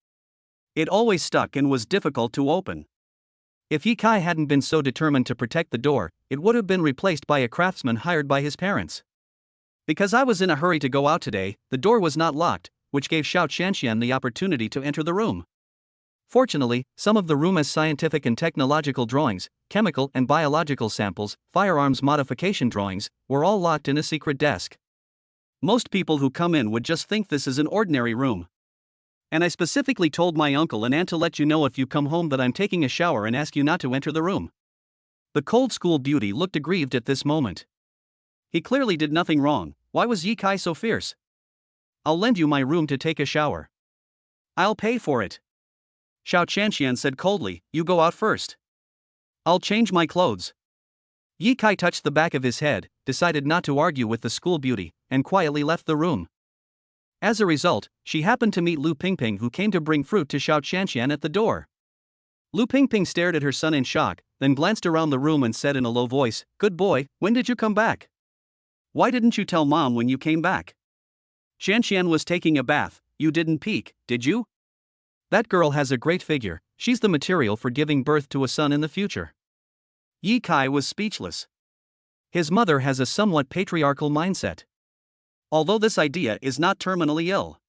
It always stuck and was difficult to open. If Yi Kai hadn't been so determined to protect the door, it would have been replaced by a craftsman hired by his parents. Because I was in a hurry to go out today, the door was not locked, which gave Xiao Qianxian the opportunity to enter the room. Fortunately, some of the room's scientific and technological drawings, chemical and biological samples, firearms modification drawings, were all locked in a secret desk. Most people who come in would just think this is an ordinary room. And I specifically told my uncle and aunt to let you know if you come home that I'm taking a shower and ask you not to enter the room. The cold school beauty looked aggrieved at this moment. He clearly did nothing wrong. Why was Yi Kai so fierce? I'll lend you my room to take a shower. I'll pay for it. Xiao Qianxian said coldly, You go out first. I'll change my clothes. Yi Kai touched the back of his head, decided not to argue with the school beauty, and quietly left the room. As a result, she happened to meet Lu Pingping, who came to bring fruit to Xiao Qianxian at the door. Lu Pingping stared at her son in shock, then glanced around the room and said in a low voice, Good boy, when did you come back? Why didn't you tell Mom when you came back? Qianxian was taking a bath, you didn't peek, did you? That girl has a great figure, she's the material for giving birth to a son in the future. Yi Kai was speechless. His mother has a somewhat patriarchal mindset. Although this idea is not terminally ill.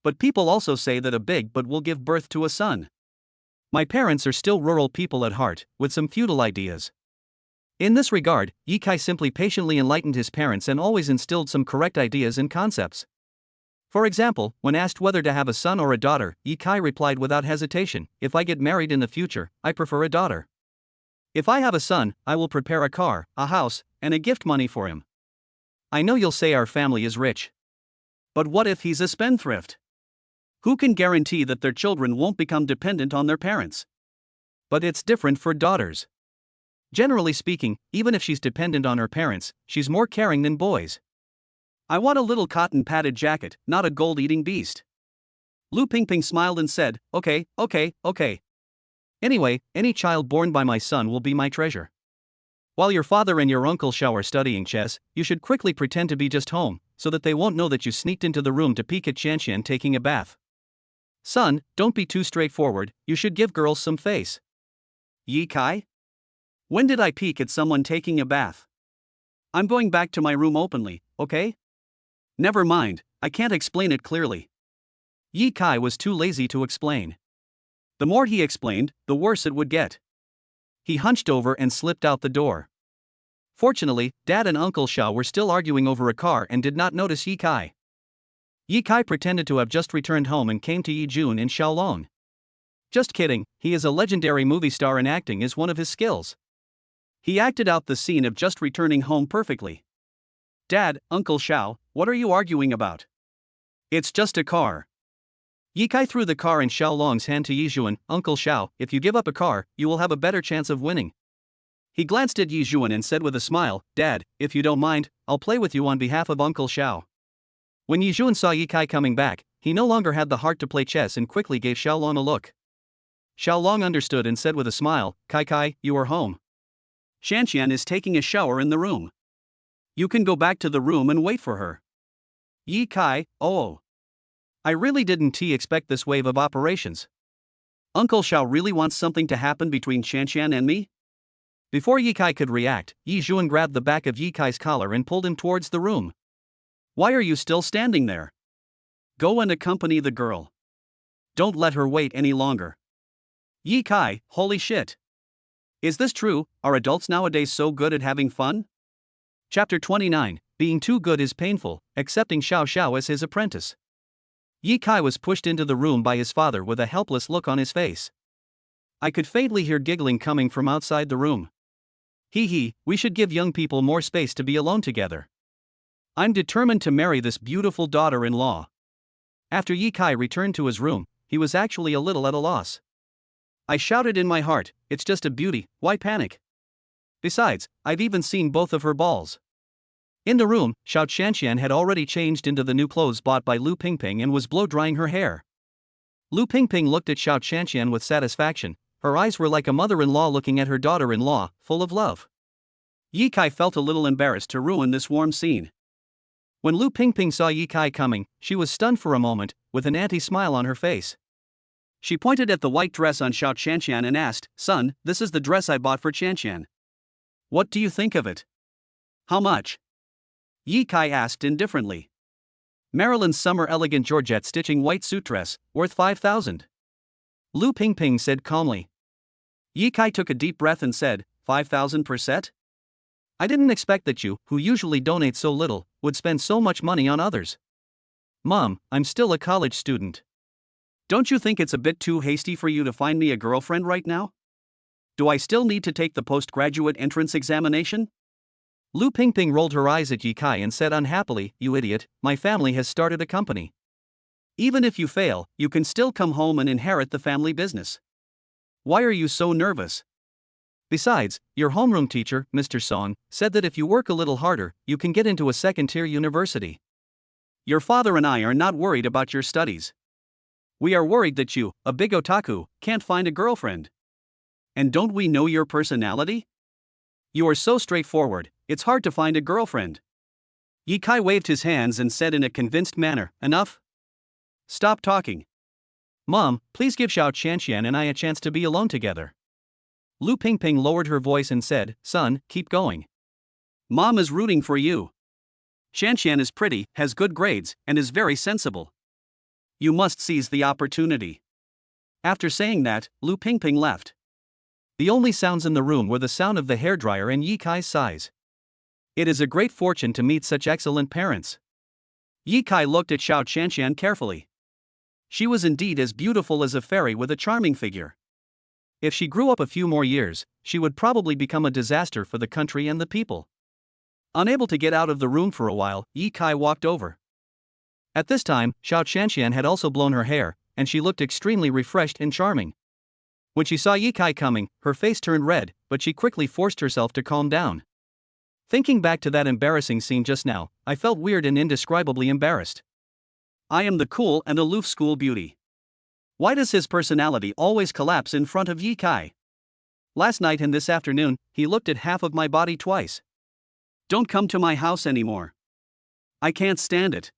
But people also say that a big but will give birth to a son. My parents are still rural people at heart, with some feudal ideas. In this regard, Yi Kai simply patiently enlightened his parents and always instilled some correct ideas and concepts. For example, when asked whether to have a son or a daughter, Yi Kai replied without hesitation, "If I get married in the future, I prefer a daughter. If I have a son, I will prepare a car, a house, and a gift money for him. I know you'll say our family is rich. But what if he's a spendthrift? Who can guarantee that their children won't become dependent on their parents? But it's different for daughters. Generally speaking, even if she's dependent on her parents, she's more caring than boys. I want a little cotton padded jacket, not a gold-eating beast." Lu Pingping smiled and said, Okay. Anyway, any child born by my son will be my treasure. While your father and your Uncle Xiao are studying chess, you should quickly pretend to be just home, so that they won't know that you sneaked into the room to peek at Qianqian taking a bath. Son, don't be too straightforward, you should give girls some face. Yi Kai? When did I peek at someone taking a bath? I'm going back to my room openly, okay? Never mind, I can't explain it clearly. Yi Kai was too lazy to explain. The more he explained, the worse it would get. He hunched over and slipped out the door. Fortunately, Dad and Uncle Xiao were still arguing over a car and did not notice Yi Kai. Yi Kai pretended to have just returned home and came to Yi Jun in Xiaolong. Just kidding, he is a legendary movie star and acting is one of his skills. He acted out the scene of just returning home perfectly. Dad, Uncle Xiao, what are you arguing about? It's just a car. Yi Kai threw the car in Xiaolong's hand to Yi Jun. Uncle Xiao, if you give up a car, you will have a better chance of winning. He glanced at Yi Jun and said with a smile, Dad, if you don't mind, I'll play with you on behalf of Uncle Xiao. When Yi Jun saw Yi Kai coming back, he no longer had the heart to play chess and quickly gave Xiaolong a look. Xiaolong understood and said with a smile, Kai, you are home. Qianqian is taking a shower in the room. You can go back to the room and wait for her. Yi Kai, oh. I really didn't expect this wave of operations. Uncle Xiao really wants something to happen between Qianqian and me? Before Yi Kai could react, Yi Jun grabbed the back of Yi Kai's collar and pulled him towards the room. Why are you still standing there? Go and accompany the girl. Don't let her wait any longer. Yi Kai, holy shit. Is this true? Are adults nowadays so good at having fun? Chapter 29, Being Too Good is Painful, Accepting Xiao Xiao as his apprentice. Yi Kai was pushed into the room by his father with a helpless look on his face. I could faintly hear giggling coming from outside the room. Hee, we should give young people more space to be alone together. I'm determined to marry this beautiful daughter-in-law. After Yi Kai returned to his room, he was actually a little at a loss. I shouted in my heart, it's just a beauty, why panic? Besides, I've even seen both of her balls. In the room, Xiao Qianqian had already changed into the new clothes bought by Lu Pingping and was blow-drying her hair. Lu Pingping looked at Xiao Qianqian with satisfaction. Her eyes were like a mother-in-law looking at her daughter-in-law, full of love. Yi Kai felt a little embarrassed to ruin this warm scene. When Lu Pingping saw Yi Kai coming, she was stunned for a moment, with an anti-smile on her face. She pointed at the white dress on Xiao Qianqian and asked, Son, this is the dress I bought for Qianqian. What do you think of it? How much? Yi Kai asked indifferently. Marilyn's summer elegant Georgette stitching white suit dress, worth 5,000. Lu Pingping said calmly. Yi Kai took a deep breath and said, 5,000 per set? I didn't expect that you, who usually donate so little, would spend so much money on others. Mom, I'm still a college student. Don't you think it's a bit too hasty for you to find me a girlfriend right now? Do I still need to take the postgraduate entrance examination? Lu Pingping rolled her eyes at Yi Kai and said unhappily, You idiot, my family has started a company. Even if you fail, you can still come home and inherit the family business. Why are you so nervous? Besides, your homeroom teacher, Mr. Song, said that if you work a little harder, you can get into a second-tier university. Your father and I are not worried about your studies. We are worried that you, a big otaku, can't find a girlfriend. And don't we know your personality? You are so straightforward, it's hard to find a girlfriend. Yi Kai waved his hands and said in a convinced manner, Enough. Stop talking. Mom, please give Xiao Qianqian and I a chance to be alone together. Lu Pingping lowered her voice and said, Son, keep going. Mom is rooting for you. Qianqian is pretty, has good grades, and is very sensible. You must seize the opportunity. After saying that, Lu Pingping left. The only sounds in the room were the sound of the hairdryer and Yi Kai's sighs. It is a great fortune to meet such excellent parents. Yi Kai looked at Xiao Qianqian carefully. She was indeed as beautiful as a fairy with a charming figure. If she grew up a few more years, she would probably become a disaster for the country and the people. Unable to get out of the room for a while, Yi Kai walked over. At this time, Xiao Qianqian had also blown her hair, and she looked extremely refreshed and charming. When she saw Yi Kai coming, her face turned red, but she quickly forced herself to calm down. Thinking back to that embarrassing scene just now, I felt weird and indescribably embarrassed. I am the cool and aloof school beauty. Why does his personality always collapse in front of Yi Kai? Last night and this afternoon, he looked at half of my body twice. Don't come to my house anymore. I can't stand it.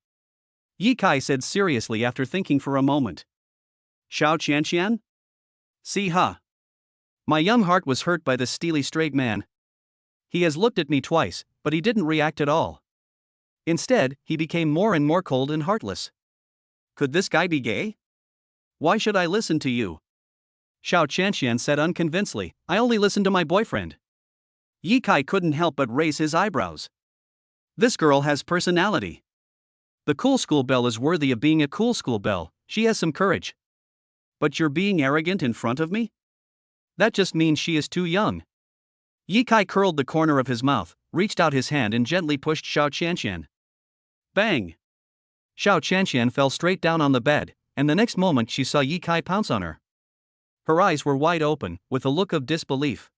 Yi Kai said seriously after thinking for a moment. Xiao Qianqian? See huh? My young heart was hurt by this steely straight man. He has looked at me twice, but he didn't react at all. Instead, he became more and more cold and heartless. Could this guy be gay? Why should I listen to you? Xiao Qianqian said unconvincedly, I only listen to my boyfriend. Yi Kai couldn't help but raise his eyebrows. This girl has personality. The cool school belle is worthy of being a cool school belle, she has some courage. But you're being arrogant in front of me? That just means she is too young. Yi Kai curled the corner of his mouth, reached out his hand and gently pushed Xiao Qianqian. Bang! Xiao Qianqian fell straight down on the bed, and the next moment she saw Yi Kai pounce on her. Her eyes were wide open, with a look of disbelief.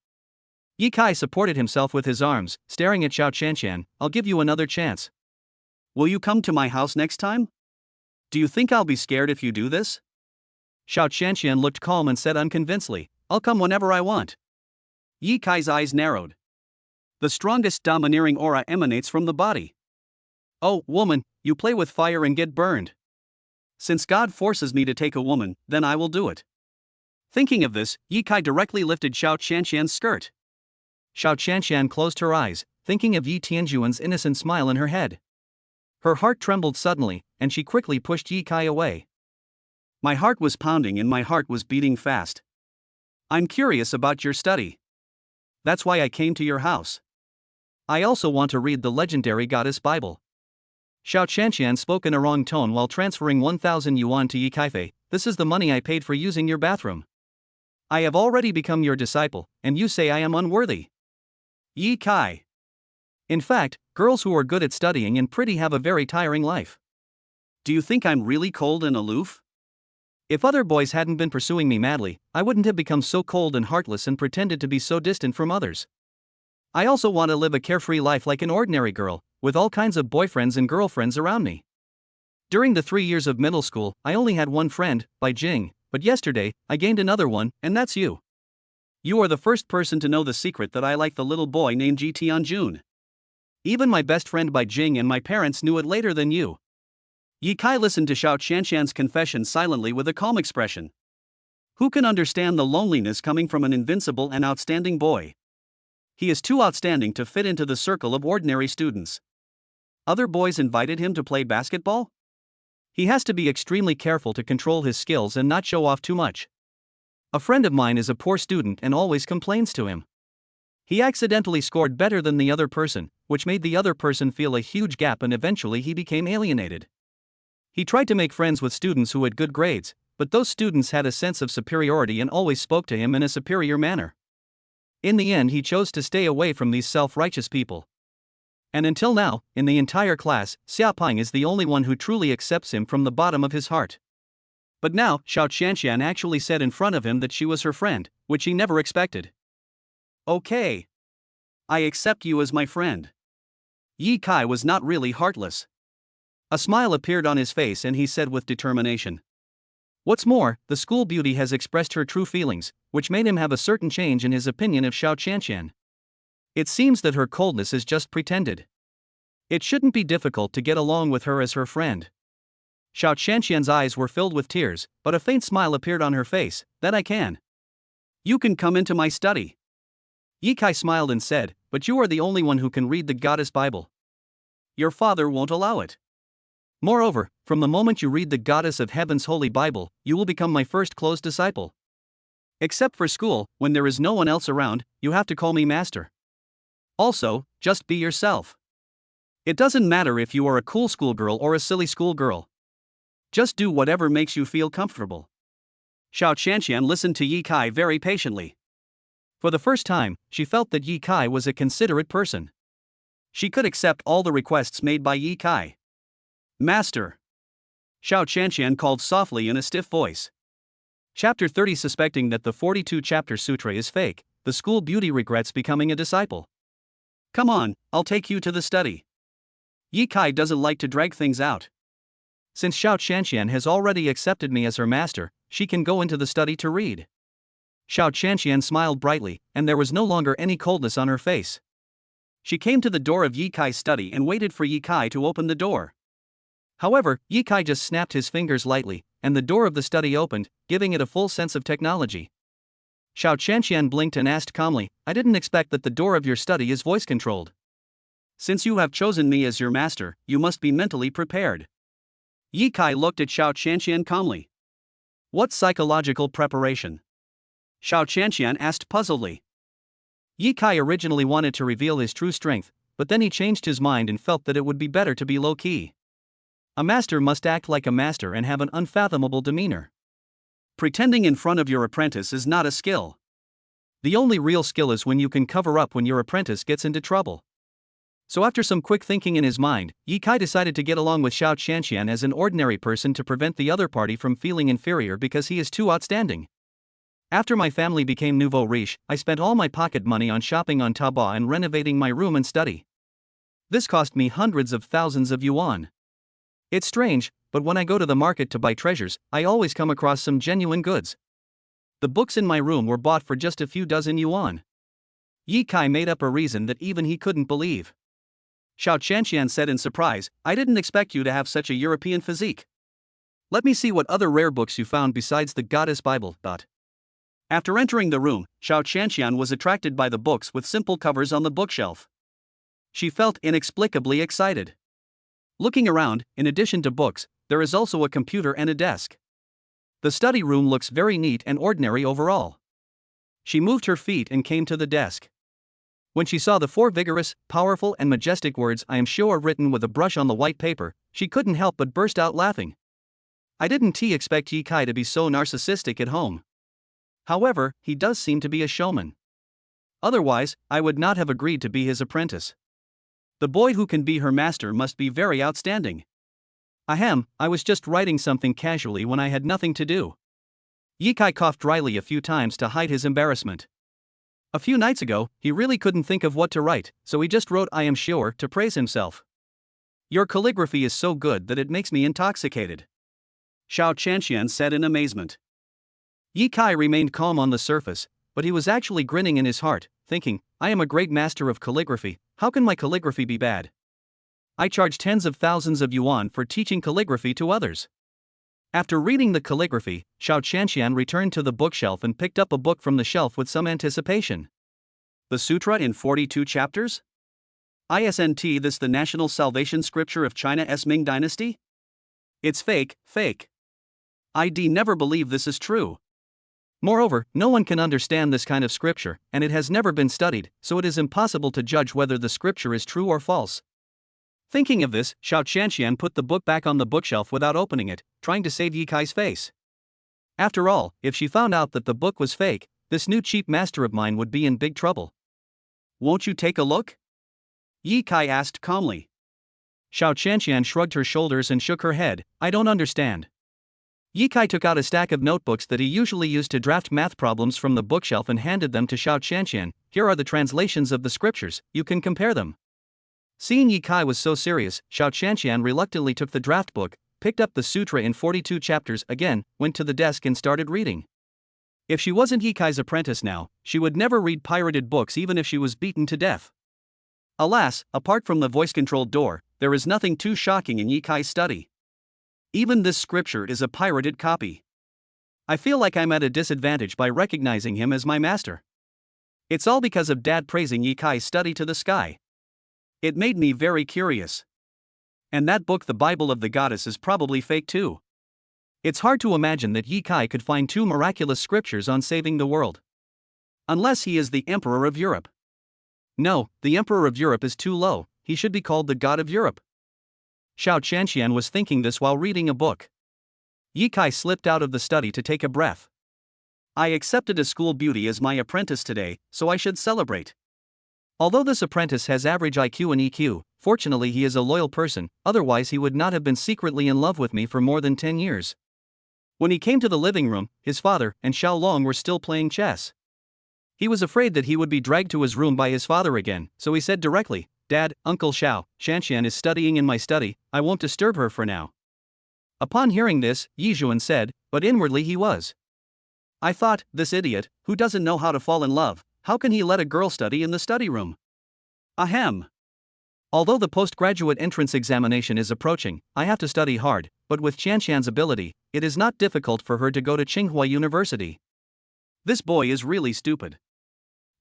Yi Kai supported himself with his arms, staring at Xiao Qianqian. I'll give you another chance. Will you come to my house next time? Do you think I'll be scared if you do this? Xiao Qianqian looked calm and said unconvincedly, I'll come whenever I want. Yi Kai's eyes narrowed. The strongest domineering aura emanates from the body. Oh, woman, you play with fire and get burned. Since God forces me to take a woman, then I will do it. Thinking of this, Yi Kai directly lifted Xiao Qianqian's skirt. Xiao Qianqian closed her eyes, thinking of Yi Tianjuan's innocent smile in her head. Her heart trembled suddenly, and she quickly pushed Yi Kai away. My heart was pounding and my heart was beating fast. I'm curious about your study. That's why I came to your house. I also want to read the legendary Goddess Bible. Xiao Qianqian spoke in a wrong tone while transferring 1,000 yuan to Yi Kaifei. This is the money I paid for using your bathroom. I have already become your disciple, and you say I am unworthy. Yi Kai. In fact, girls who are good at studying and pretty have a very tiring life. Do you think I'm really cold and aloof? If other boys hadn't been pursuing me madly, I wouldn't have become so cold and heartless and pretended to be so distant from others. I also want to live a carefree life like an ordinary girl, with all kinds of boyfriends and girlfriends around me. During the 3 years of middle school, I only had one friend, Bai Jing, but yesterday, I gained another one, and that's you. You are the first person to know the secret that I like the little boy named Ji Tianjun. Even my best friend Bai Jing and my parents knew it later than you. Yi Kai listened to Xiao Qianqian's confession silently with a calm expression. Who can understand the loneliness coming from an invincible and outstanding boy? He is too outstanding to fit into the circle of ordinary students. Other boys invited him to play basketball? He has to be extremely careful to control his skills and not show off too much. A friend of mine is a poor student and always complains to him. He accidentally scored better than the other person, which made the other person feel a huge gap and eventually he became alienated. He tried to make friends with students who had good grades, but those students had a sense of superiority and always spoke to him in a superior manner. In the end, he chose to stay away from these self-righteous people. And until now, in the entire class, Xia Ping is the only one who truly accepts him from the bottom of his heart. But now, Xiao Qianqian actually said in front of him that she was her friend, which he never expected. Okay. I accept you as my friend. Yi Kai was not really heartless. A smile appeared on his face and he said with determination. What's more, the school beauty has expressed her true feelings, which made him have a certain change in his opinion of Xiao Qianqian. It seems that her coldness is just pretended. It shouldn't be difficult to get along with her as her friend. Xiao Qianqian's eyes were filled with tears, but a faint smile appeared on her face. That I can. You can come into my study. Yi Kai smiled and said, but you are the only one who can read the Goddess Bible. Your father won't allow it. Moreover, from the moment you read the Goddess of Heaven's Holy Bible, you will become my first close disciple. Except for school, when there is no one else around, you have to call me master. Also, just be yourself. It doesn't matter if you are a cool schoolgirl or a silly schoolgirl. Just do whatever makes you feel comfortable. Xiao Qianqian listened to Ye Kai very patiently. For the first time, she felt that Ye Kai was a considerate person. She could accept all the requests made by Ye Kai. Master! Xiao Qianqian called softly in a stiff voice. Chapter 30. Suspecting that the 42-chapter sutra is fake, the school beauty regrets becoming a disciple. Come on, I'll take you to the study. Ye Kai doesn't like to drag things out. Since Xiao Qianqian has already accepted me as her master, she can go into the study to read. Xiao Qianqian smiled brightly, and there was no longer any coldness on her face. She came to the door of Ye Kai's study and waited for Ye Kai to open the door. However, Ye Kai just snapped his fingers lightly, and the door of the study opened, giving it a full sense of technology. Xiao Qianqian blinked and asked calmly, I didn't expect that the door of your study is voice-controlled. Since you have chosen me as your master, you must be mentally prepared. Ye Kai looked at Xiao Qianqian calmly. What psychological preparation? Xiao Qianqian asked puzzledly. Ye Kai originally wanted to reveal his true strength, but then he changed his mind and felt that it would be better to be low-key. A master must act like a master and have an unfathomable demeanor. Pretending in front of your apprentice is not a skill. The only real skill is when you can cover up when your apprentice gets into trouble. So after some quick thinking in his mind, Ye Kai decided to get along with Xiao Qianqian as an ordinary person to prevent the other party from feeling inferior because he is too outstanding. After my family became nouveau riche, I spent all my pocket money on shopping on Taobao and renovating my room and study. This cost me hundreds of thousands of yuan. It's strange, but when I go to the market to buy treasures, I always come across some genuine goods. The books in my room were bought for just a few dozen yuan. Ye Kai made up a reason that even he couldn't believe. Xiao Qianqian said in surprise, I didn't expect you to have such a European physique. Let me see what other rare books you found besides the Goddess Bible. After entering the room, Xiao Qianqian was attracted by the books with simple covers on the bookshelf. She felt inexplicably excited. Looking around, in addition to books, there is also a computer and a desk. The study room looks very neat and ordinary overall. She moved her feet and came to the desk. When she saw the 4 vigorous, powerful and majestic words I am sure written with a brush on the white paper, she couldn't help but burst out laughing. I didn't expect Ye Kai to be so narcissistic at home. However, he does seem to be a showman. Otherwise, I would not have agreed to be his apprentice. The boy who can be her master must be very outstanding. Ahem, I was just writing something casually when I had nothing to do. Ye Kai coughed dryly a few times to hide his embarrassment. A few nights ago, he really couldn't think of what to write, so he just wrote I am sure to praise himself. Your calligraphy is so good that it makes me intoxicated. Xiao Qianqian said in amazement. Ye Kai remained calm on the surface, but he was actually grinning in his heart, thinking, I am a great master of calligraphy, how can my calligraphy be bad? I charge tens of thousands of yuan for teaching calligraphy to others. After reading the calligraphy, Xiao Qianqian returned to the bookshelf and picked up a book from the shelf with some anticipation. The Sutra in 42 chapters? Isn't this the national salvation scripture of China's Ming dynasty? It's fake. I'd never believe this is true. Moreover, no one can understand this kind of scripture, and it has never been studied, so it is impossible to judge whether the scripture is true or false. Thinking of this, Xiao Qianqian put the book back on the bookshelf without opening it, trying to save Ye Kai's face. After all, if she found out that the book was fake, this new cheap master of mine would be in big trouble. Won't you take a look? Ye Kai asked calmly. Xiao Qianqian shrugged her shoulders and shook her head, I don't understand. Ye Kai took out a stack of notebooks that he usually used to draft math problems from the bookshelf and handed them to Xiao Qianqian. Here are the translations of the scriptures, you can compare them. Seeing Ye Kai was so serious, Xiao Qianqian reluctantly took the draft book, picked up the sutra in 42 chapters again, went to the desk and started reading. If she wasn't Ye Kai's apprentice now, she would never read pirated books even if she was beaten to death. Alas, apart from the voice-controlled door, there is nothing too shocking in Ye Kai's study. Even this scripture is a pirated copy. I feel like I'm at a disadvantage by recognizing him as my master. It's all because of Dad praising Ye Kai's study to the sky. It made me very curious. And that book, the Bible of the Goddess, is probably fake too. It's hard to imagine that Ye Kai could find 2 miraculous scriptures on saving the world. Unless he is the Emperor of Europe. No, the Emperor of Europe is too low, he should be called the god of Europe. Xiao Qianqian was thinking this while reading a book. Ye Kai slipped out of the study to take a breath. I accepted a school beauty as my apprentice today, so I should celebrate. Although this apprentice has average IQ and EQ, fortunately he is a loyal person, otherwise he would not have been secretly in love with me for more than 10 years. When he came to the living room, his father and Xiao Long were still playing chess. He was afraid that he would be dragged to his room by his father again, so he said directly, "Dad, Uncle Xiao, Qianqian is studying in my study, I won't disturb her for now." Upon hearing this, Yizhuan said, but inwardly he was. I thought, this idiot, who doesn't know how to fall in love, how can he let a girl study in the study room? Ahem. Although the postgraduate entrance examination is approaching, I have to study hard, but with Qianqian's ability, it is not difficult for her to go to Tsinghua University. This boy is really stupid.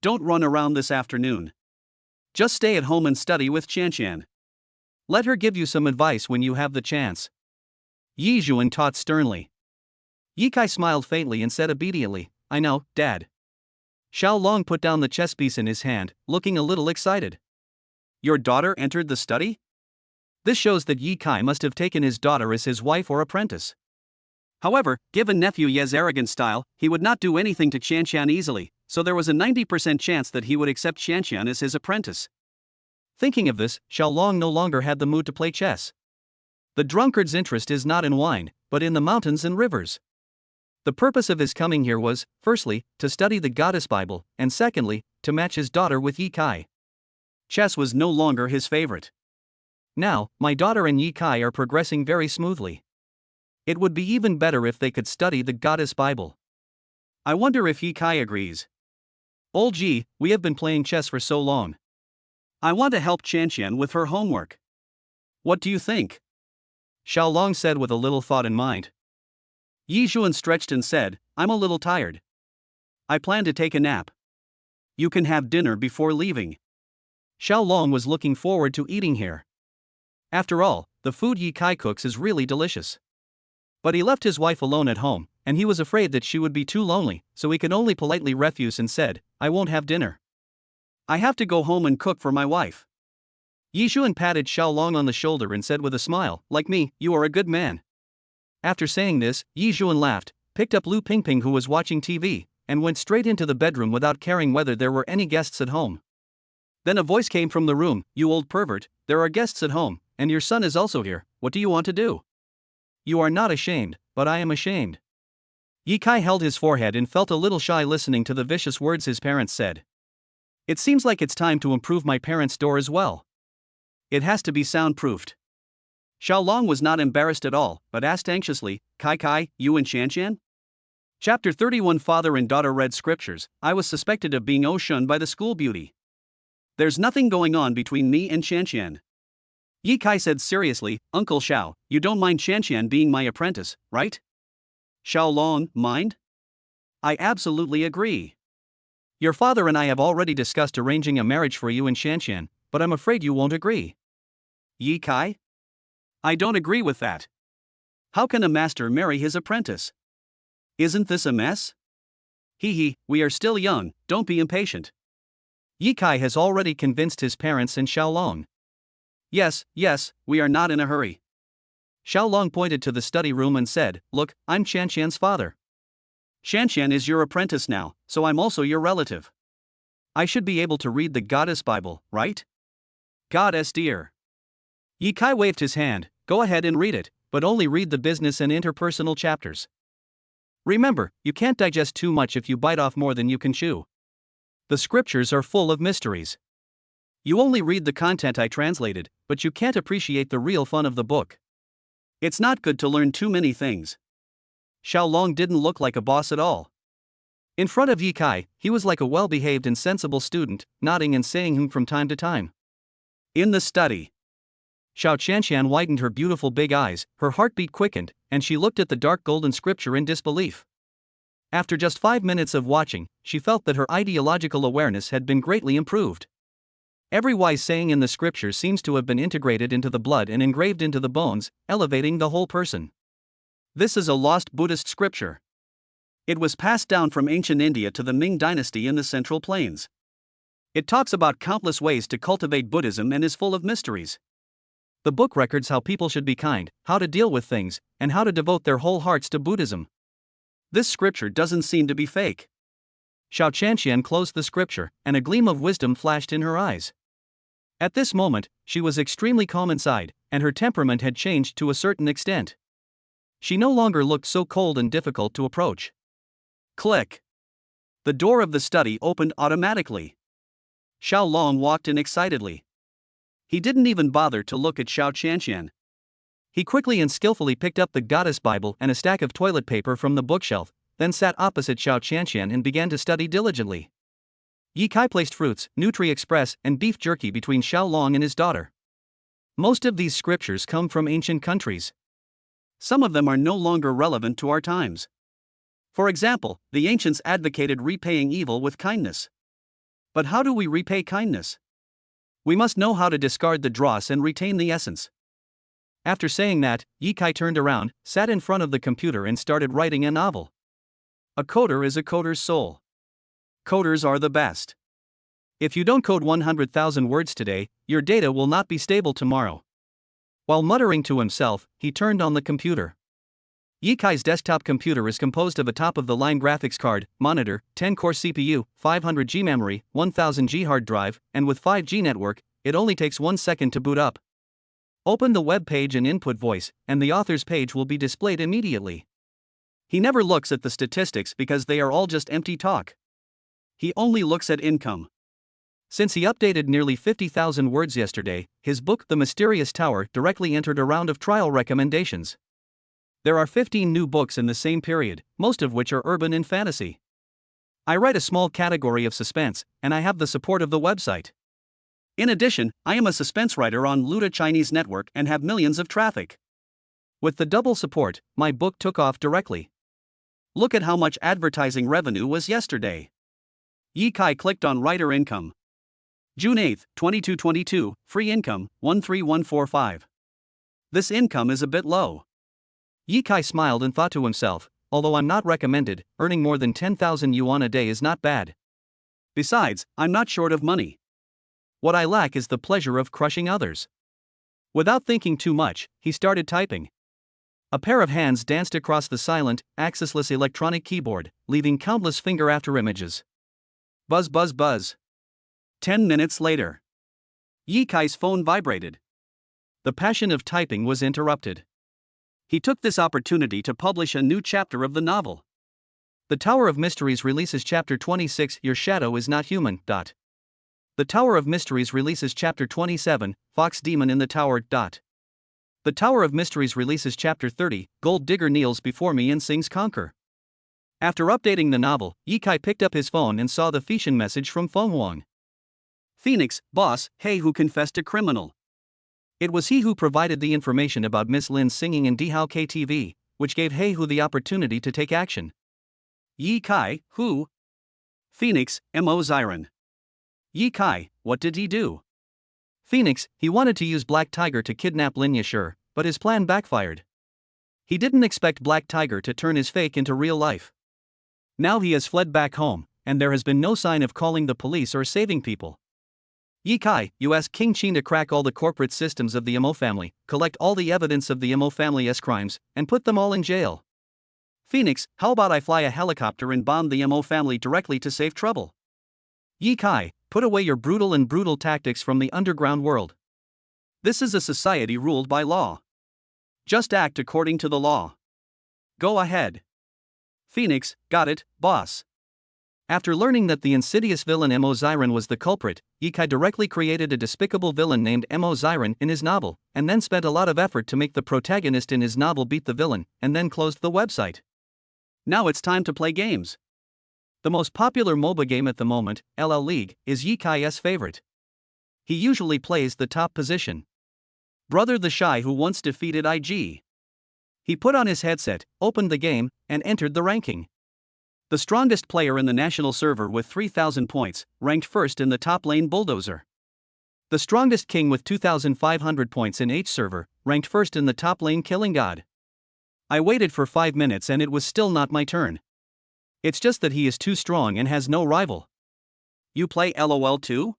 Don't run around this afternoon. Just stay at home and study with Qianqian. Let her give you some advice when you have the chance. Yi Zhuan taught sternly. Ye Kai smiled faintly and said obediently, I know, Dad. Xiao Long put down the chess piece in his hand, looking a little excited. Your daughter entered the study? This shows that Ye Kai must have taken his daughter as his wife or apprentice. However, given nephew Ye's arrogant style, he would not do anything to Qianqian easily, so there was a 90% chance that he would accept Qianqian as his apprentice. Thinking of this, Xiao Long no longer had the mood to play chess. The drunkard's interest is not in wine, but in the mountains and rivers. The purpose of his coming here was, firstly, to study the Goddess Bible, and secondly, to match his daughter with Ye Kai. Chess was no longer his favorite. Now, my daughter and Ye Kai are progressing very smoothly. It would be even better if they could study the Goddess Bible. I wonder if Ye Kai agrees. Old Ji, we have been playing chess for so long. I want to help Qianqian with her homework. What do you think? Xiao Long said with a little thought in mind. Yi Zhuan stretched and said, I'm a little tired. I plan to take a nap. You can have dinner before leaving. Xiao Long was looking forward to eating here. After all, the food Ye Kai cooks is really delicious. But he left his wife alone at home, and he was afraid that she would be too lonely, so he could only politely refuse and said, I won't have dinner. I have to go home and cook for my wife. Yi Zhuan patted Xiao Long on the shoulder and said with a smile, like me, you are a good man. After saying this, Yi Zhuan laughed, picked up Lu Pingping who was watching TV, and went straight into the bedroom without caring whether there were any guests at home. Then a voice came from the room, you old pervert, there are guests at home, and your son is also here, what do you want to do? You are not ashamed, but I am ashamed. Ye Kai held his forehead and felt a little shy listening to the vicious words his parents said. It seems like it's time to improve my parents' door as well. It has to be soundproofed. Xiao Long was not embarrassed at all, but asked anxiously, Kai, you and Qianqian? Chapter 31 Father and daughter read scriptures. I was suspected of being shunned by the school beauty. There's nothing going on between me and Qianqian. Ye Kai said seriously, Uncle Xiao, you don't mind Qianqian being my apprentice, right? Xiao Long, mind? I absolutely agree. Your father and I have already discussed arranging a marriage for you and Qianqian, but I'm afraid you won't agree. Ye Kai? I don't agree with that. How can a master marry his apprentice? Isn't this a mess? We are still young, don't be impatient. Ye Kai has already convinced his parents and Xiao Long. Yes, we are not in a hurry. Xiao Long pointed to the study room and said, look, I'm Qianqian's father. Qianqian is your apprentice now, so I'm also your relative. I should be able to read the Goddess Bible, right? Goddess dear. Ye Kai waved his hand, go ahead and read it, but only read the business and interpersonal chapters. Remember, you can't digest too much if you bite off more than you can chew. The scriptures are full of mysteries. You only read the content I translated, but you can't appreciate the real fun of the book. It's not good to learn too many things. Xiao Long didn't look like a boss at all. In front of Ye Kai, he was like a well-behaved and sensible student, nodding and saying him from time to time. In the study. Xiao Qianqian widened her beautiful big eyes, her heartbeat quickened, and she looked at the dark golden scripture in disbelief. After just 5 minutes of watching, she felt that her ideological awareness had been greatly improved. Every wise saying in the scripture seems to have been integrated into the blood and engraved into the bones, elevating the whole person. This is a lost Buddhist scripture. It was passed down from ancient India to the Ming dynasty in the Central Plains. It talks about countless ways to cultivate Buddhism and is full of mysteries. The book records how people should be kind, how to deal with things, and how to devote their whole hearts to Buddhism. This scripture doesn't seem to be fake. Xiao Qianxian closed the scripture, and a gleam of wisdom flashed in her eyes. At this moment, she was extremely calm inside, and her temperament had changed to a certain extent. She no longer looked so cold and difficult to approach. Click. The door of the study opened automatically. Xiao Long walked in excitedly. He didn't even bother to look at Xiao Qianxian. He quickly and skillfully picked up the Goddess Bible and a stack of toilet paper from the bookshelf, then sat opposite Xiao Qianxian and began to study diligently. Yi Kai placed fruits, Nutri-Express, and beef jerky between Xiao Long and his daughter. Most of these scriptures come from ancient countries. Some of them are no longer relevant to our times. For example, the ancients advocated repaying evil with kindness. But how do we repay kindness? We must know how to discard the dross and retain the essence. After saying that, Yi Kai turned around, sat in front of the computer and started writing a novel. A coder is a coder's soul. Coders are the best. If you don't code 100,000 words today, your data will not be stable tomorrow. While muttering to himself, he turned on the computer. Yi Kai's desktop computer is composed of a top-of-the-line graphics card, monitor, 10-core CPU, 500G memory, 1000G hard drive, and with 5G network, it only takes 1 second to boot up. Open the web page and input voice, and the author's page will be displayed immediately. He never looks at the statistics because they are all just empty talk. He only looks at income. Since he updated nearly 50,000 words yesterday, his book The Mysterious Tower directly entered a round of trial recommendations. There are 15 new books in the same period, most of which are urban and fantasy. I write a small category of suspense, and I have the support of the website. In addition, I am a suspense writer on Luda Chinese Network and have millions of traffic. With the double support, my book took off directly. Look at how much advertising revenue was yesterday. Yi Kai clicked on Writer Income. June 8, 2222, free income, 13145. This income is a bit low. Yi Kai smiled and thought to himself, although I'm not recommended, earning more than 10,000 yuan a day is not bad. Besides, I'm not short of money. What I lack is the pleasure of crushing others. Without thinking too much, he started typing. A pair of hands danced across the silent, axis-less electronic keyboard, leaving countless finger after images. Buzz buzz buzz. 10 minutes later. Yi Kai's phone vibrated. The passion of typing was interrupted. He took this opportunity to publish a new chapter of the novel. The Tower of Mysteries releases Chapter 26, Your Shadow is Not Human. The Tower of Mysteries releases Chapter 27, Fox Demon in the Tower. The Tower of Mysteries releases Chapter 30, Gold Digger kneels before me and sings Conquer. After updating the novel, Yi Kai picked up his phone and saw the phishing message from Feng Wang. Phoenix, boss, hey, who confessed a criminal. It was he who provided the information about Miss Lin's singing in Dihao KTV, which gave Hey Hu the opportunity to take action. Yi Kai, who? Phoenix, Mo Ziren. Yi Kai, what did he do? Phoenix, he wanted to use Black Tiger to kidnap Lin Yashur, but his plan backfired. He didn't expect Black Tiger to turn his fake into real life. Now he has fled back home, and there has been no sign of calling the police or saving people. Yi Kai, you ask King Qin to crack all the corporate systems of the Mo family, collect all the evidence of the Mo family's crimes, and put them all in jail. Phoenix, how about I fly a helicopter and bomb the Mo family directly to save trouble? Yi Kai, put away your brutal tactics from the underground world. This is a society ruled by law. Just act according to the law. Go ahead. Phoenix, got it, boss. After learning that the insidious villain Mo Ziren was the culprit, Yi Kai directly created a despicable villain named Mo Ziren in his novel, and then spent a lot of effort to make the protagonist in his novel beat the villain, and then closed the website. Now it's time to play games. The most popular MOBA game at the moment, LL League, is Yi Kai's favorite. He usually plays the top position. Brother the Shy who once defeated IG. He put on his headset, opened the game, and entered the ranking. The strongest player in the national server with 3,000 points, ranked first in the top lane Bulldozer. The strongest king with 2,500 points in H server, ranked first in the top lane Killing God. I waited for 5 minutes and it was still not my turn. It's just that he is too strong and has no rival. You play LOL too?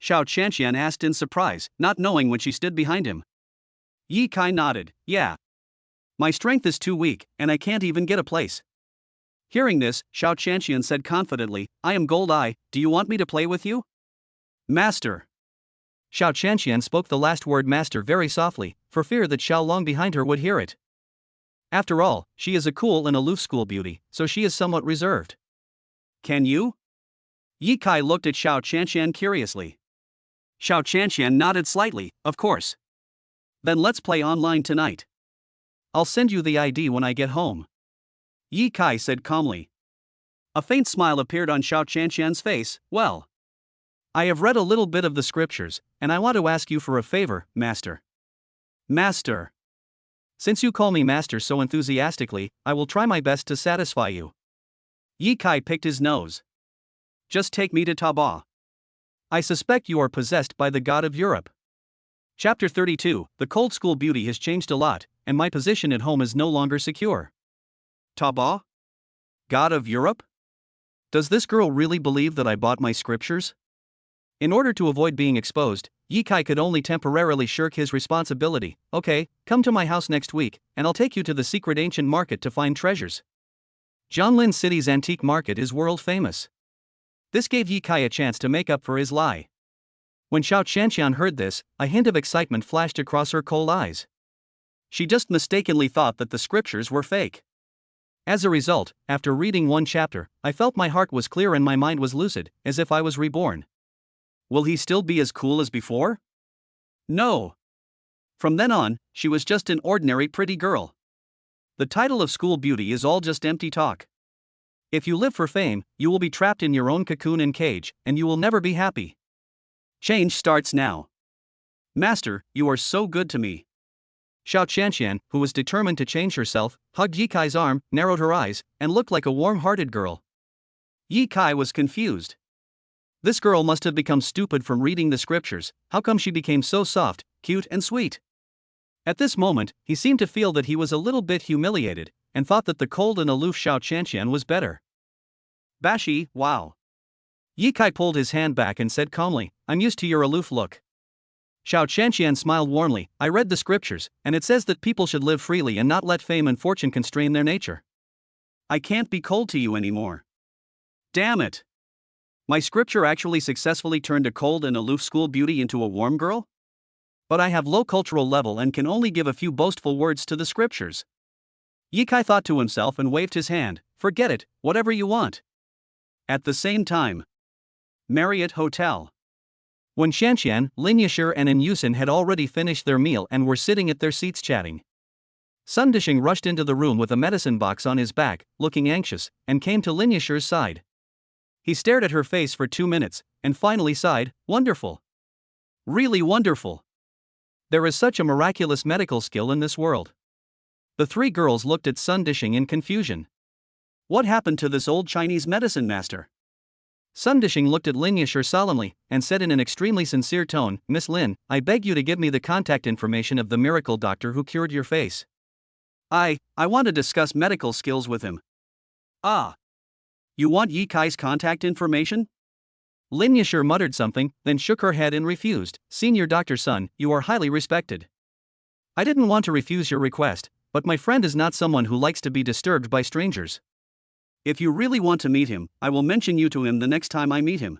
Xiao Qianqian asked in surprise, not knowing when she stood behind him. Yi Kai nodded, yeah. My strength is too weak, and I can't even get a place. Hearing this, Xiao Qianqian said confidently, I am Gold Eye, do you want me to play with you? Master. Xiao Qianqian spoke the last word master very softly, for fear that Xiao Long behind her would hear it. After all, she is a cool and aloof school beauty, so she is somewhat reserved. Can you? Yi Kai looked at Xiao Qianqian curiously. Xiao Qianqian nodded slightly, of course. Then let's play online tonight. I'll send you the ID when I get home. Yi Kai said calmly. A faint smile appeared on Xiao Qianqian's face. Well, I have read a little bit of the scriptures, and I want to ask you for a favor, Master. Master. Since you call me Master so enthusiastically, I will try my best to satisfy you. Yi Kai picked his nose. Just take me to Taba. I suspect you are possessed by the god of Europe. Chapter 32. The cold school beauty has changed a lot, and my position at home is no longer secure. Taba? God of Europe? Does this girl really believe that I bought my scriptures? In order to avoid being exposed, Yi Kai could only temporarily shirk his responsibility. Okay, come to my house next week, and I'll take you to the secret ancient market to find treasures. Jianlin City's antique market is world famous. This gave Yi Kai a chance to make up for his lie. When Xiao Qianqian heard this, a hint of excitement flashed across her cold eyes. She just mistakenly thought that the scriptures were fake. As a result, after reading one chapter, I felt my heart was clear and my mind was lucid, as if I was reborn. Will he still be as cool as before? No. From then on, she was just an ordinary pretty girl. The title of school beauty is all just empty talk. If you live for fame, you will be trapped in your own cocoon and cage, and you will never be happy. Change starts now. Master, you are so good to me. Xiao Qianqian, who was determined to change herself, hugged Yi Kai's arm, narrowed her eyes, and looked like a warm-hearted girl. Yi Kai was confused. This girl must have become stupid from reading the scriptures. How come she became so soft, cute and sweet? At this moment, he seemed to feel that he was a little bit humiliated, and thought that the cold and aloof Xiao Qianqian was better. Bashi, wow. Yi Kai pulled his hand back and said calmly, I'm used to your aloof look. Xiao Qianqian smiled warmly, I read the scriptures, and it says that people should live freely and not let fame and fortune constrain their nature. I can't be cold to you anymore. Damn it. My scripture actually successfully turned a cold and aloof school beauty into a warm girl? But I have low cultural level and can only give a few boastful words to the scriptures. Yi Kai thought to himself and waved his hand, forget it, whatever you want. At the same time. Marriott Hotel. When Xianqian, Lin Yashir and Yusin had already finished their meal and were sitting at their seats chatting, Sun Dishing rushed into the room with a medicine box on his back, looking anxious, and came to Lin Yashir's side. He stared at her face for 2 minutes, and finally sighed, wonderful. Really wonderful. There is such a miraculous medical skill in this world. The three girls looked at Sun Dishing in confusion. What happened to this old Chinese medicine master? Sun Dishing looked at Lin Yashir solemnly, and said in an extremely sincere tone, Miss Lin, I beg you to give me the contact information of the miracle doctor who cured your face. I want to discuss medical skills with him. Ah. You want Yi Kai's contact information? Lin Yashir muttered something, then shook her head and refused. Senior Dr. Sun, you are highly respected. I didn't want to refuse your request, but my friend is not someone who likes to be disturbed by strangers. If you really want to meet him, I will mention you to him the next time I meet him.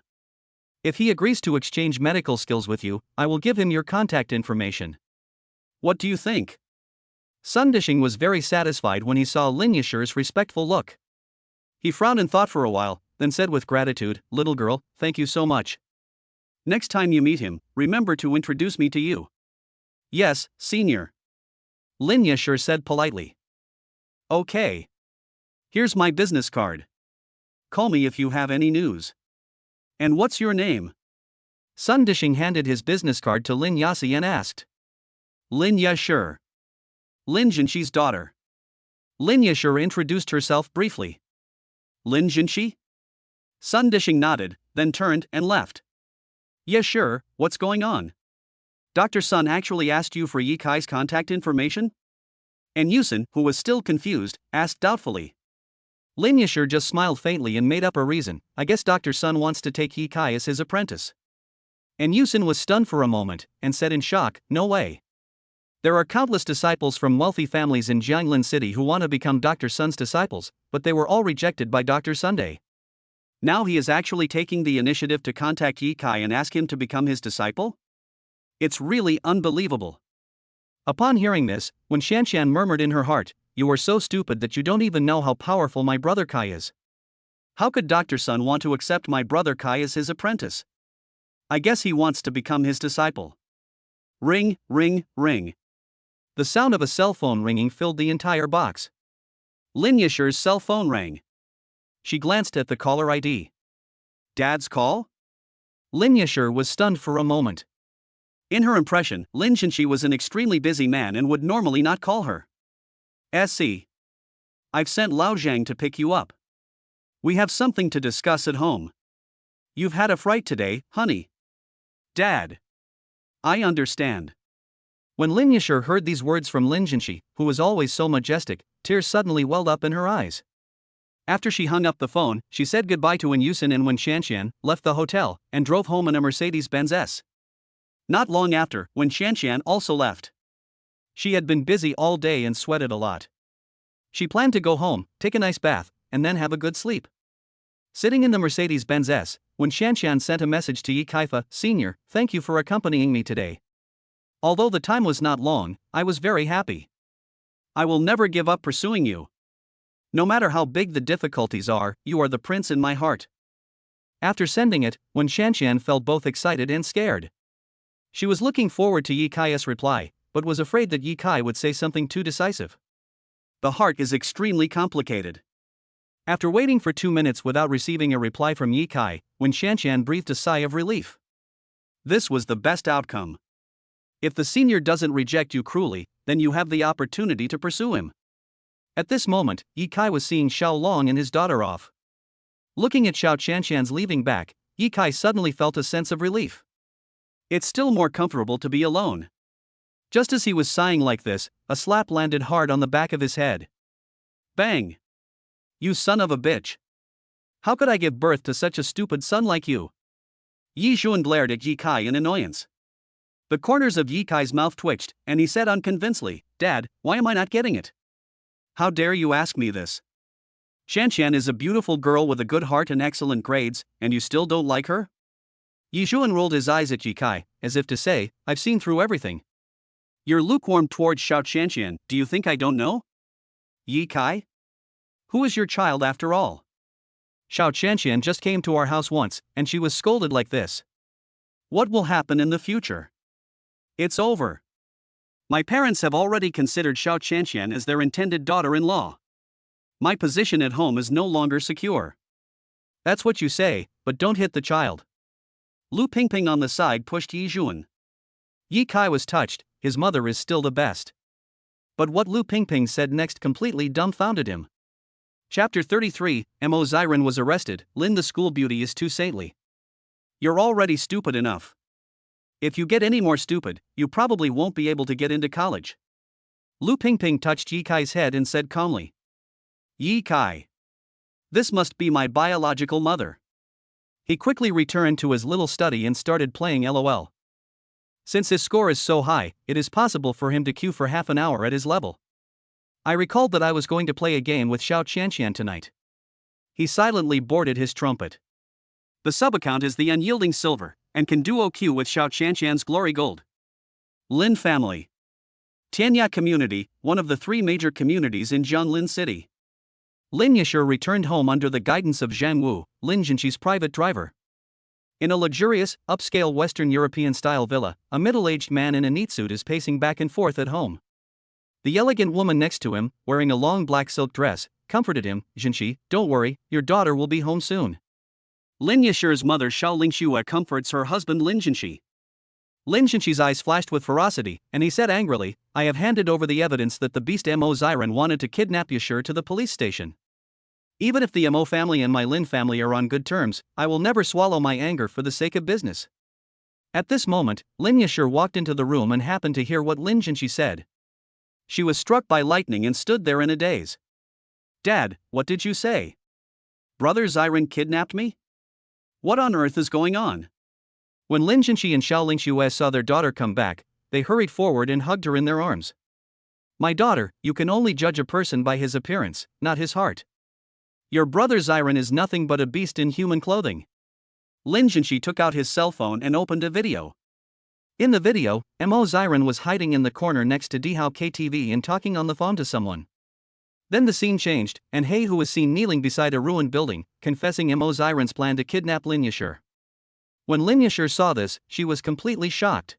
If he agrees to exchange medical skills with you, I will give him your contact information. What do you think? Sun Dishing was very satisfied when he saw Lin Yashir's respectful look. He frowned and thought for a while, then said with gratitude, little girl, thank you so much. Next time you meet him, remember to introduce me to you. Yes, senior. Lin Yashir said politely. Okay. Here's my business card. Call me if you have any news. And what's your name? Sun Dishing handed his business card to Lin Yasi and asked. Lin Yashir. Lin Jinxi's daughter. Lin Yashir introduced herself briefly. Lin Jinxi? Sun Dishing nodded, then turned and left. Yashir, what's going on? Dr. Sun actually asked you for Yi Kai's contact information? And Yusin, who was still confused, asked doubtfully. Lin Yashir just smiled faintly and made up a reason. I guess Dr. Sun wants to take Yi Kai as his apprentice. And Yusin was stunned for a moment, and said in shock, no way. There are countless disciples from wealthy families in Jianglin City who want to become Dr. Sun's disciples, but they were all rejected by Dr. Sunday. Now he is actually taking the initiative to contact Yi Kai and ask him to become his disciple? It's really unbelievable. Upon hearing this, Wen Shanshan murmured in her heart, you are so stupid that you don't even know how powerful my brother Kai is. How could Dr. Sun want to accept my brother Kai as his apprentice? I guess he wants to become his disciple. Ring, ring, ring. The sound of a cell phone ringing filled the entire box. Lin Yashir's cell phone rang. She glanced at the caller ID. Dad's call? Lin Yashir was stunned for a moment. In her impression, Lin Zhenqi was an extremely busy man and would normally not call her. SC. I've sent Lao Zhang to pick you up. We have something to discuss at home. You've had a fright today, honey. Dad. I understand. When Lin Yashir heard these words from Lin Zhenqi, who was always so majestic, tears suddenly welled up in her eyes. After she hung up the phone, she said goodbye to Wen Yusin and Wen Shanshan, left the hotel, and drove home in a Mercedes-Benz S. Not long after, Wen Shanshan also left. She had been busy all day and sweated a lot. She planned to go home, take a nice bath, and then have a good sleep. Sitting in the Mercedes-Benz S, Wen Shanshan sent a message to Yi Kaifa, Sr., thank you for accompanying me today. Although the time was not long, I was very happy. I will never give up pursuing you. No matter how big the difficulties are, you are the prince in my heart. After sending it, Wen Shanshan felt both excited and scared. She was looking forward to Yi Kai's reply, but was afraid that Yi Kai would say something too decisive. The heart is extremely complicated. After waiting for 2 minutes without receiving a reply from Yi Kai, Wen Shanshan breathed a sigh of relief. This was the best outcome. If the senior doesn't reject you cruelly, then you have the opportunity to pursue him. At this moment, Yi Kai was seeing Xiao Long and his daughter off. Looking at Xiao Shanshan's leaving back, Yi Kai suddenly felt a sense of relief. It's still more comfortable to be alone. Just as he was sighing like this, a slap landed hard on the back of his head. Bang! You son of a bitch! How could I give birth to such a stupid son like you? Yi Zhuan glared at Yi Kai in annoyance. The corners of Yi Kai's mouth twitched, and he said unconvincingly, Dad, why am I not getting it? How dare you ask me this? Shanshan is a beautiful girl with a good heart and excellent grades, and you still don't like her? Yi Zhuan rolled his eyes at Yi Kai, as if to say, I've seen through everything. You're lukewarm towards Xiao Shanshan, do you think I don't know? Yi Kai? Who is your child after all? Xiao Shanshan just came to our house once, and she was scolded like this. What will happen in the future? It's over. My parents have already considered Xiao Shanshan as their intended daughter-in-law. My position at home is no longer secure. That's what you say, but don't hit the child. Lu Pingping on the side pushed Yi Zhuan. Yi Kai was touched, his mother is still the best. But what Lu Pingping said next completely dumbfounded him. Chapter 33, Mo Ziren was arrested, Lin the school beauty is too saintly. You're already stupid enough. If you get any more stupid, you probably won't be able to get into college. Lu Pingping touched Yi Kai's head and said calmly. Yi Kai. This must be my biological mother. He quickly returned to his little study and started playing LOL. Since his score is so high, it is possible for him to queue for half an hour at his level. I recalled that I was going to play a game with Xiao Shanshan tonight. He silently boarded his trumpet. The sub-account is the unyielding silver, and can duo queue with Xiao Shanshan's glory gold. Lin family. Tianya community, one of the 3 major communities in Jianglin City. Lin Yashir returned home under the guidance of Zhang Wu, Lin Zhenqi's private driver. In a luxurious, upscale Western European-style villa, a middle-aged man in a neat suit is pacing back and forth at home. The elegant woman next to him, wearing a long black silk dress, comforted him, Zhenqi, don't worry, your daughter will be home soon. Lin Yashir's mother Xiao Lingxue comforts her husband Lin Zhenqi. Lin Zhenqi's eyes flashed with ferocity, and he said angrily, I have handed over the evidence that the beast Mo Ziren wanted to kidnap Yashir to the police station. Even if the Mo family and my Lin family are on good terms, I will never swallow my anger for the sake of business. At this moment, Lin Yashir walked into the room and happened to hear what Lin Zhenqi said. She was struck by lightning and stood there in a daze. Dad, what did you say? Brother Xiren kidnapped me? What on earth is going on? When Lin Jinxi and Xiao Lingxue saw their daughter come back, they hurried forward and hugged her in their arms. My daughter, you can only judge a person by his appearance, not his heart. Your brother Xiren is nothing but a beast in human clothing. Lin Jinxi took out his cell phone and opened a video. In the video, Mo Xiren was hiding in the corner next to Dihao KTV and talking on the phone to someone. Then the scene changed, and He Hu was seen kneeling beside a ruined building, confessing Mo Xiren's plan to kidnap Lin Yashir. When Lin Yashir saw this, she was completely shocked.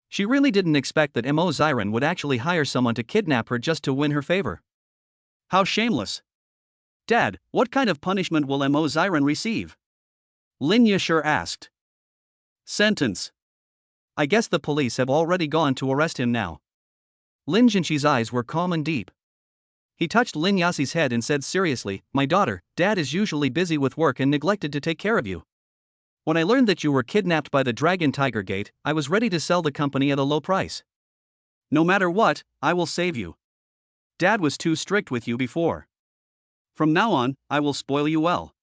She really didn't expect that Mo Xiren would actually hire someone to kidnap her just to win her favor. How shameless! Dad, what kind of punishment will Mo Xiren receive? Lin Yashir asked. Sentence. I guess the police have already gone to arrest him now. Lin Jinxi's eyes were calm and deep. He touched Lin Yaxi's head and said seriously, My daughter, Dad is usually busy with work and neglected to take care of you. When I learned that you were kidnapped by the Dragon Tiger Gate, I was ready to sell the company at a low price. No matter what, I will save you. Dad was too strict with you before. From now on, I will spoil you well.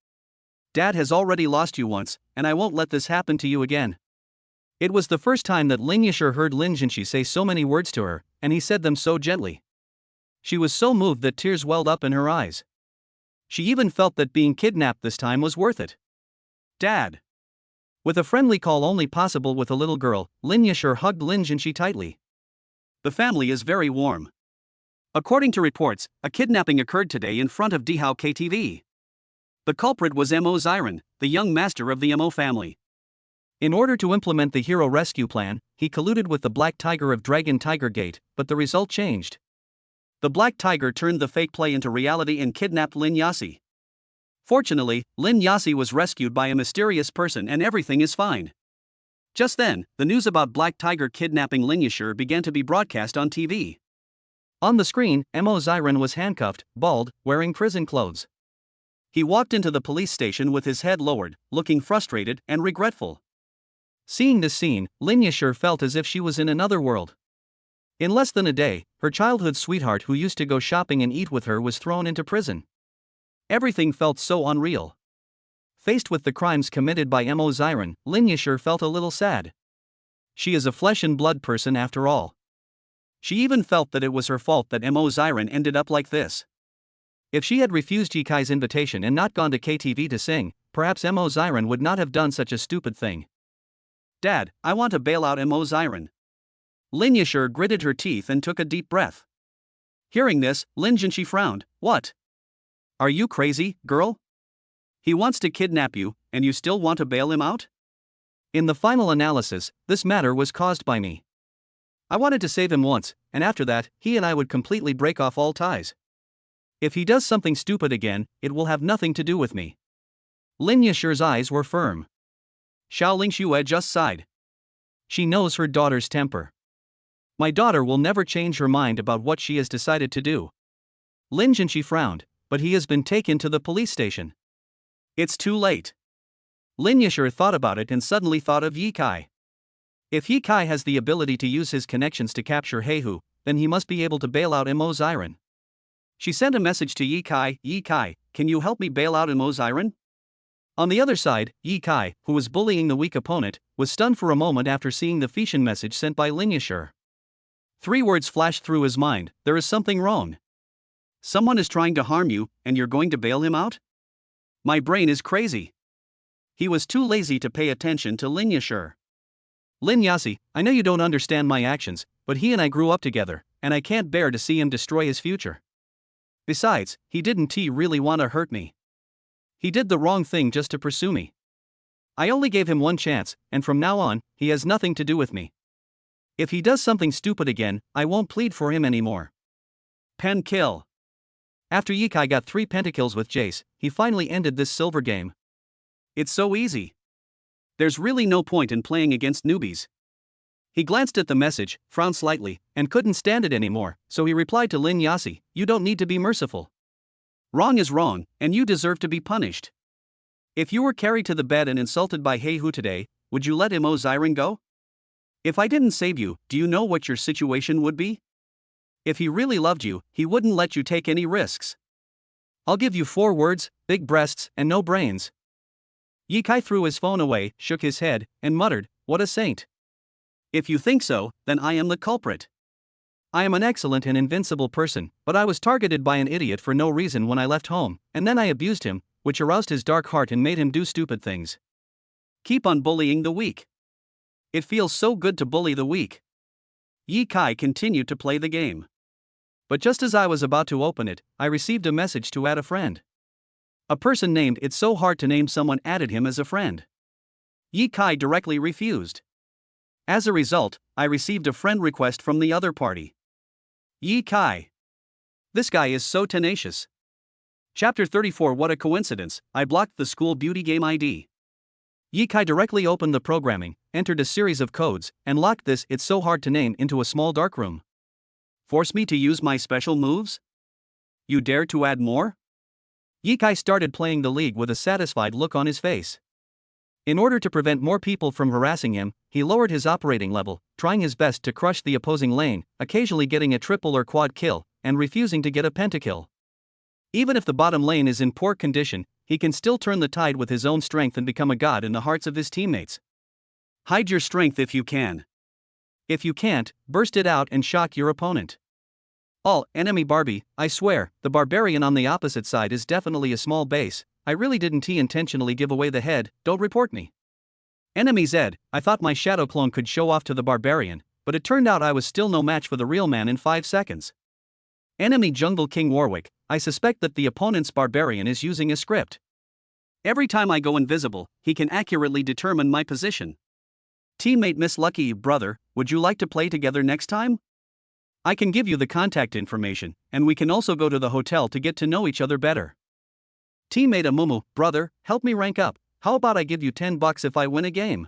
Dad has already lost you once, and I won't let this happen to you again. It was the first time that Lin Yashir heard Lin Jinxi say so many words to her, and he said them so gently. She was so moved that tears welled up in her eyes. She even felt that being kidnapped this time was worth it. Dad. With a friendly call only possible with a little girl, Lin Yashir hugged Lin Jinxi tightly. The family is very warm. According to reports, a kidnapping occurred today in front of Dihao KTV. The culprit was Mo Xiren, the young master of the Mo family. In order to implement the hero rescue plan, he colluded with the Black Tiger of Dragon Tiger Gate, but the result changed. The Black Tiger turned the fake play into reality and kidnapped Lin Yaxi. Fortunately, Lin Yaxi was rescued by a mysterious person and everything is fine. Just then, the news about Black Tiger kidnapping Lin Yashir began to be broadcast on TV. On the screen, Mo Xiren was handcuffed, bald, wearing prison clothes. He walked into the police station with his head lowered, looking frustrated and regretful. Seeing this scene, Lin Yashir felt as if she was in another world. In less than a day, her childhood sweetheart who used to go shopping and eat with her was thrown into prison. Everything felt so unreal. Faced with the crimes committed by Mo Xiren, Lin Yashir felt a little sad. She is a flesh and blood person after all. She even felt that it was her fault that Mo Xiren ended up like this. If she had refused Yikai's invitation and not gone to KTV to sing, perhaps Mo Xiren would not have done such a stupid thing. Dad, I want to bail out Mo Xiren. Lin Yashir gritted her teeth and took a deep breath. Hearing this, Lin Jinxi frowned. What? Are you crazy, girl? He wants to kidnap you, and you still want to bail him out? In the final analysis, this matter was caused by me. I wanted to save him once, and after that, he and I would completely break off all ties. If he does something stupid again, it will have nothing to do with me. Lin Yashir's eyes were firm. Xiao Lingxue just sighed. She knows her daughter's temper. My daughter will never change her mind about what she has decided to do. Lin Jinxi frowned, but he has been taken to the police station. It's too late. Lin Yashir thought about it and suddenly thought of Yikai. If Yikai has the ability to use his connections to capture He Hu, then he must be able to bail out Mo Xiren. She sent a message to Yikai, Yikai, can you help me bail out Mo Xiren? On the other side, Yikai, who was bullying the weak opponent, was stunned for a moment after seeing the phishing message sent by Lin Yashir. 3 words flashed through his mind, there is something wrong. Someone is trying to harm you, and you're going to bail him out? My brain is crazy. He was too lazy to pay attention to Lin Yashir. Lin Yaxi, I know you don't understand my actions, but he and I grew up together, and I can't bear to see him destroy his future. Besides, he didn't really want to hurt me. He did the wrong thing just to pursue me. I only gave him one chance, and from now on, he has nothing to do with me. If he does something stupid again, I won't plead for him anymore. Pen kill. After Yikai got 3 pentakills with Jace, he finally ended this silver game. It's so easy. There's really no point in playing against newbies. He glanced at the message, frowned slightly, and couldn't stand it anymore, so he replied to Lin Yaxi, you don't need to be merciful. Wrong is wrong, and you deserve to be punished. If you were carried to the bed and insulted by He Hu today, would you let Mo Xiren go? If I didn't save you, do you know what your situation would be? If he really loved you, he wouldn't let you take any risks. I'll give you 4 words, big breasts, and no brains. Ye Kai threw his phone away, shook his head, and muttered, "What a saint. If you think so, then I am the culprit. I am an excellent and invincible person, but I was targeted by an idiot for no reason when I left home, and then I abused him, which aroused his dark heart and made him do stupid things. Keep on bullying the weak. It feels so good to bully the weak." Ye Kai continued to play the game. But just as I was about to open it, I received a message to add a friend. A person named It's So Hard to Name Someone added him as a friend. Ye Kai directly refused. As a result, I received a friend request from the other party. Ye Kai. This guy is so tenacious. Chapter 34. What a coincidence, I blocked the school beauty game ID. Ye Kai directly opened the programming, entered a series of codes, and locked this It's So Hard to Name into a small dark room. Force me to use my special moves? You dare to add more? Ye Kai started playing the league with a satisfied look on his face. In order to prevent more people from harassing him, he lowered his operating level, trying his best to crush the opposing lane, occasionally getting a triple or quad kill, and refusing to get a pentakill. Even if the bottom lane is in poor condition, he can still turn the tide with his own strength and become a god in the hearts of his teammates. Hide your strength if you can. If you can't, burst it out and shock your opponent. Enemy Barbie, I swear, the barbarian on the opposite side is definitely a small base. I really didn't intentionally give away the head, don't report me. Enemy Zed, I thought my shadow clone could show off to the barbarian, but it turned out I was still no match for the real man in 5 seconds. Enemy Jungle King Warwick, I suspect that the opponent's barbarian is using a script. Every time I go invisible, he can accurately determine my position. Teammate Miss Lucky, brother, would you like to play together next time? I can give you the contact information, and we can also go to the hotel to get to know each other better. Teammate Amumu, brother, help me rank up, how about I give you $10 if I win a game?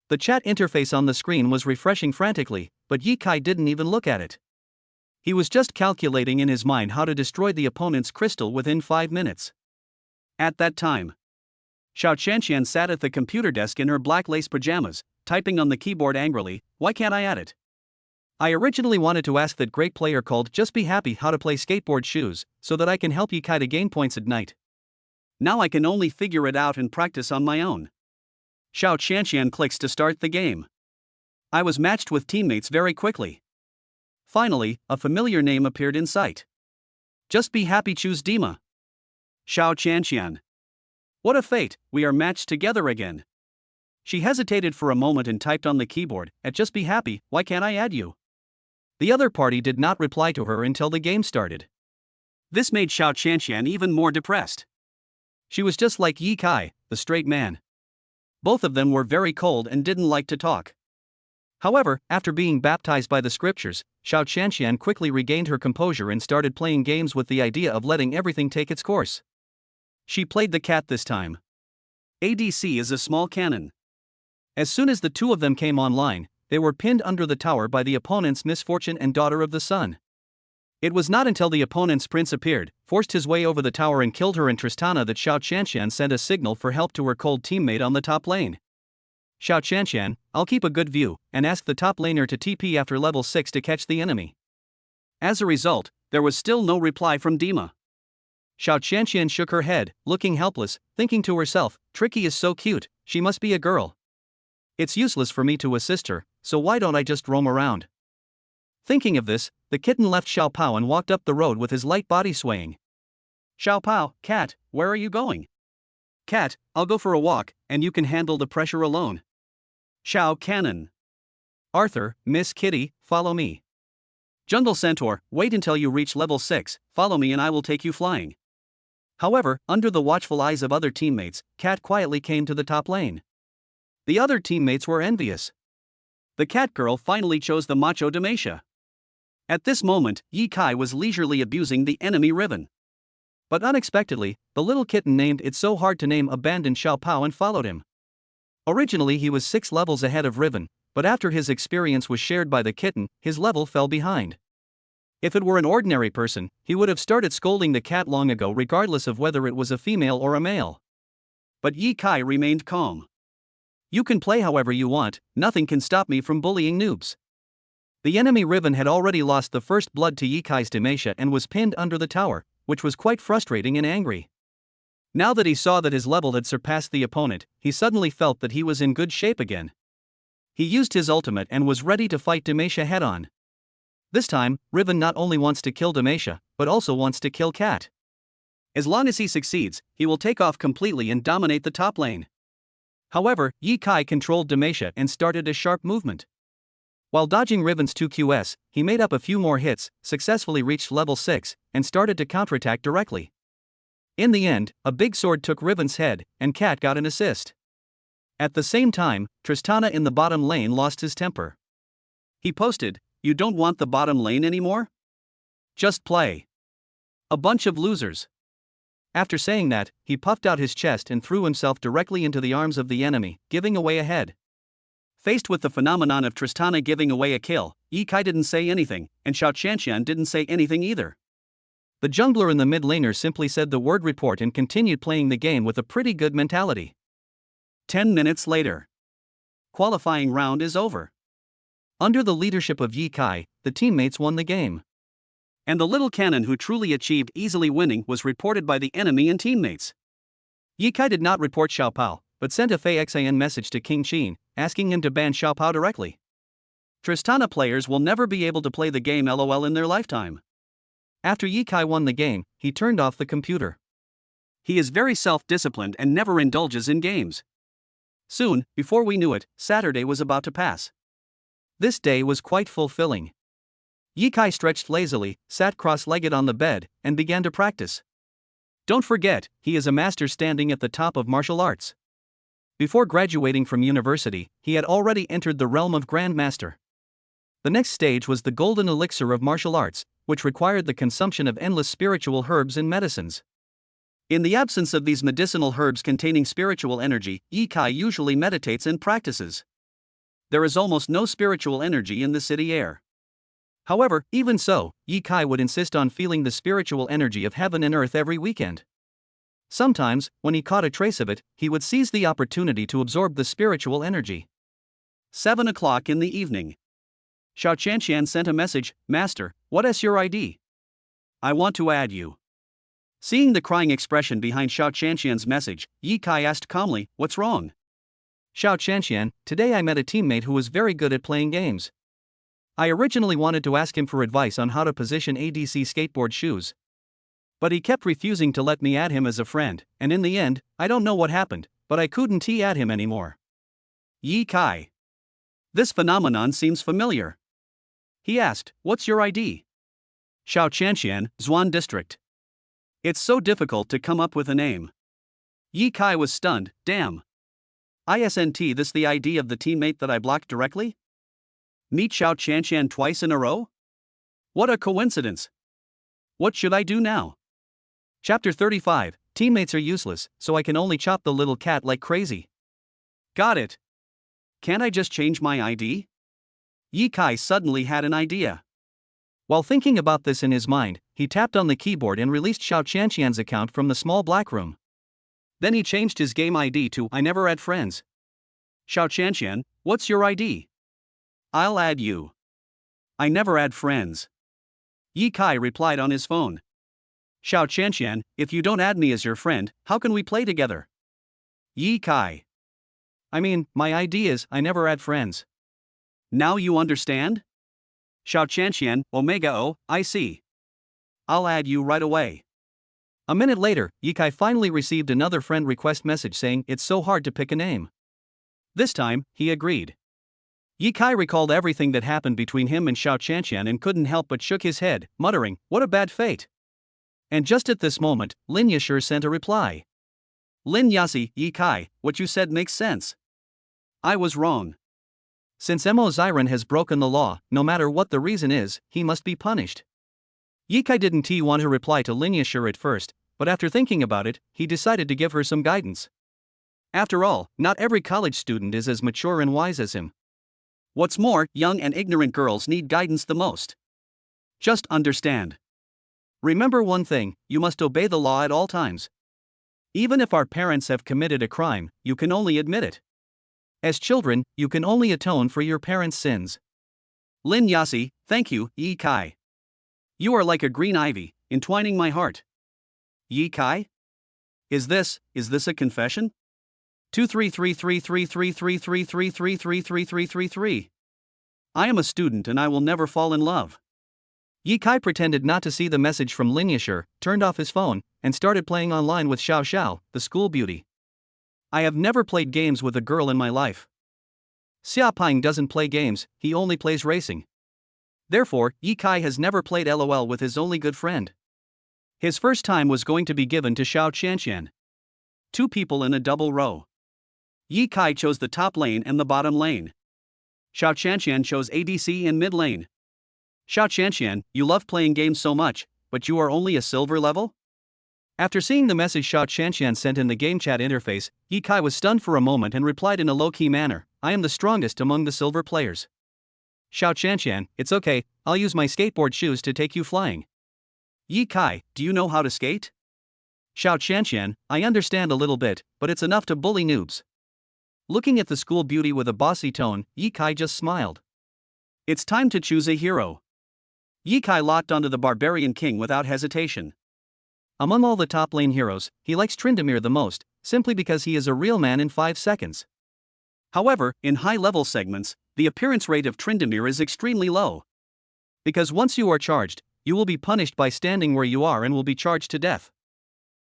The chat interface on the screen was refreshing frantically, but Ye Kai didn't even look at it. He was just calculating in his mind how to destroy the opponent's crystal within 5 minutes. At that time, Xiao Qianqian sat at the computer desk in her black lace pajamas, typing on the keyboard angrily. Why can't I add it? I originally wanted to ask that great player called Just Be Happy how to play skateboard shoes, so that I can help Ye Kai to gain points at night. Now I can only figure it out and practice on my own. Xiao Qianqian clicks to start the game. I was matched with teammates very quickly. Finally, a familiar name appeared in sight. Just Be Happy choose Dima. Xiao Qianqian. What a fate, we are matched together again. She hesitated for a moment and typed on the keyboard, at Just Be Happy, why can't I add you? The other party did not reply to her until the game started. This made Xiao Qianqian even more depressed. She was just like Ye Kai, the straight man. Both of them were very cold and didn't like to talk. However, after being baptized by the scriptures, Xiao Qianqian quickly regained her composure and started playing games with the idea of letting everything take its course. She played the cat this time. ADC is a small cannon. As soon as the two of them came online, they were pinned under the tower by the opponent's Misfortune and Daughter of the Sun. It was not until the opponent's prince appeared, forced his way over the tower and killed her and Tristana that Xiao Qianqian sent a signal for help to her cold teammate on the top lane. Xiao Qianqian, I'll keep a good view, and ask the top laner to TP after level 6 to catch the enemy. As a result, there was still no reply from Dima. Xiao Qianqian shook her head, looking helpless, thinking to herself, Tricky is so cute, she must be a girl. It's useless for me to assist her, so why don't I just roam around? Thinking of this, the kitten left Xiao Pao and walked up the road with his light body swaying. Xiao Pao, cat, where are you going? Cat, I'll go for a walk, and you can handle the pressure alone. Xiao Cannon. Arthur, Miss Kitty, follow me. Jungle Centaur, wait until you reach level 6, follow me and I will take you flying. However, under the watchful eyes of other teammates, Cat quietly came to the top lane. The other teammates were envious. The cat girl finally chose the macho Demacia. At this moment, Ye Kai was leisurely abusing the enemy Riven. But unexpectedly, the little kitten named It's So Hard to Name abandoned Xiao Pao and followed him. Originally he was 6 levels ahead of Riven, but after his experience was shared by the kitten, his level fell behind. If it were an ordinary person, he would have started scolding the cat long ago regardless of whether it was a female or a male. But Ye Kai remained calm. You can play however you want, nothing can stop me from bullying noobs. The enemy Riven had already lost the first blood to Ye Kai's Demacia and was pinned under the tower, which was quite frustrating and angry. Now that he saw that his level had surpassed the opponent, he suddenly felt that he was in good shape again. He used his ultimate and was ready to fight Demacia head-on. This time, Riven not only wants to kill Demacia, but also wants to kill Cat. As long as he succeeds, he will take off completely and dominate the top lane. However, Ye Kai controlled Demacia and started a sharp movement. While dodging Riven's 2Qs, he made up a few more hits, successfully reached level 6, and started to counterattack directly. In the end, a big sword took Riven's head, and Cat got an assist. At the same time, Tristana in the bottom lane lost his temper. He posted, "You don't want the bottom lane anymore? Just play. A bunch of losers." After saying that, he puffed out his chest and threw himself directly into the arms of the enemy, giving away a head. Faced with the phenomenon of Tristana giving away a kill, Ye Kai didn't say anything, and Xiao Qianqian didn't say anything either. The jungler and the mid laner simply said the word report and continued playing the game with a pretty good mentality. 10 minutes later. Qualifying round is over. Under the leadership of Ye Kai, the teammates won the game. And the little cannon who truly achieved easily winning was reported by the enemy and teammates. Ye Kai did not report Xiao Pao, but sent a FAXAN message to King Qin, asking him to ban Xiao Pao directly. Tristana players will never be able to play the game LOL in their lifetime. After Ye Kai won the game, he turned off the computer. He is very self-disciplined and never indulges in games. Soon, before we knew it, Saturday was about to pass. This day was quite fulfilling. Ye Kai stretched lazily, sat cross-legged on the bed, and began to practice. Don't forget, he is a master standing at the top of martial arts. Before graduating from university, he had already entered the realm of Grand Master. The next stage was the golden elixir of martial arts, which required the consumption of endless spiritual herbs and medicines. In the absence of these medicinal herbs containing spiritual energy, Ye Kai usually meditates and practices. There is almost no spiritual energy in the city air. However, even so, Ye Kai would insist on feeling the spiritual energy of heaven and earth every weekend. Sometimes, when he caught a trace of it, he would seize the opportunity to absorb the spiritual energy. 7 o'clock in the evening. Xiao Qianqian sent a message, "Master, what is your ID? I want to add you." Seeing the crying expression behind Xiao Qianqian's message, Ye Kai asked calmly, "What's wrong?" "Xiao Qianqian, today I met a teammate who was very good at playing games. I originally wanted to ask him for advice on how to position ADC skateboard shoes. But he kept refusing to let me add him as a friend, and in the end, I don't know what happened, but I couldn't add him anymore." Ye Kai. This phenomenon seems familiar. He asked, "What's your ID?" "Xiao Qianqian, Zhuan District." It's so difficult to come up with a name. Ye Kai was stunned. Damn. Isn't this the ID of the teammate that I blocked directly? Meet Xiao Qianqian twice in a row? What a coincidence. What should I do now? Chapter 35, Teammates are useless, so I can only chop the little cat like crazy. Got it. Can't I just change my ID? Ye Kai suddenly had an idea. While thinking about this in his mind, he tapped on the keyboard and released Xiao Qianqian's account from the small black room. Then he changed his game ID to "I never add friends." "Xiao Qianqian, what's your ID?" "I'll add you." "I never add friends." Ye Kai replied on his phone. "Xiao Qianqian, if you don't add me as your friend, how can we play together?" Ye Kai. "I mean, my ID is I never add friends." "Now you understand?" Xiao Qianqian, Omega O, I see. "I'll add you right away." A minute later, Ye Kai finally received another friend request message saying it's so hard to pick a name. This time, he agreed. Ye Kai recalled everything that happened between him and Xiao Qianqian and couldn't help but shook his head, muttering, "What a bad fate." And just at this moment, Lin Yashir sent a reply. "Lin Yasi, Ye Kai, what you said makes sense. I was wrong. Since Mo Xiren has broken the law, no matter what the reason is, he must be punished." Ye Kai didn't want to reply to Lin Yashir at first, but after thinking about it, he decided to give her some guidance. After all, not every college student is as mature and wise as him. What's more, young and ignorant girls need guidance the most. Just understand. Remember one thing, you must obey the law at all times. Even if our parents have committed a crime, you can only admit it. As children, you can only atone for your parents' sins. Lin Yasi, thank you, Ye Kai. You are like a green ivy, entwining my heart. Yi Kai? Is this a confession? 233333333333333. I am a student and I will never fall in love. Yi Kai pretended not to see the message from Lin Yasher, turned off his phone, and started playing online with Xiao Xiao, the school beauty. I have never played games with a girl in my life. Xia Ping doesn't play games, he only plays racing. Therefore, Yi Kai has never played LOL with his only good friend. His first time was going to be given to Xiao Qianqian. Two people in a double row. Yi Kai chose the top lane and the bottom lane. Xiao Qianqian chose ADC and mid lane. Xiao Qianqian, you love playing games so much, but you are only a silver level? After seeing the message Xiao Qianqian sent in the game chat interface, Yi Kai was stunned for a moment and replied in a low-key manner, I am the strongest among the silver players. Xiao Qianqian, it's okay, I'll use my skateboard shoes to take you flying. Yi Kai, do you know how to skate? Xiao Qianqian, I understand a little bit, but it's enough to bully noobs. Looking at the school beauty with a bossy tone, Yi Kai just smiled. It's time to choose a hero. Yi Kai locked onto the Barbarian King without hesitation. Among all the top lane heroes, he likes Tryndamere the most, simply because he is a real man in 5 seconds. However, in high-level segments, the appearance rate of Tryndamere is extremely low. Because once you are charged, you will be punished by standing where you are and will be charged to death.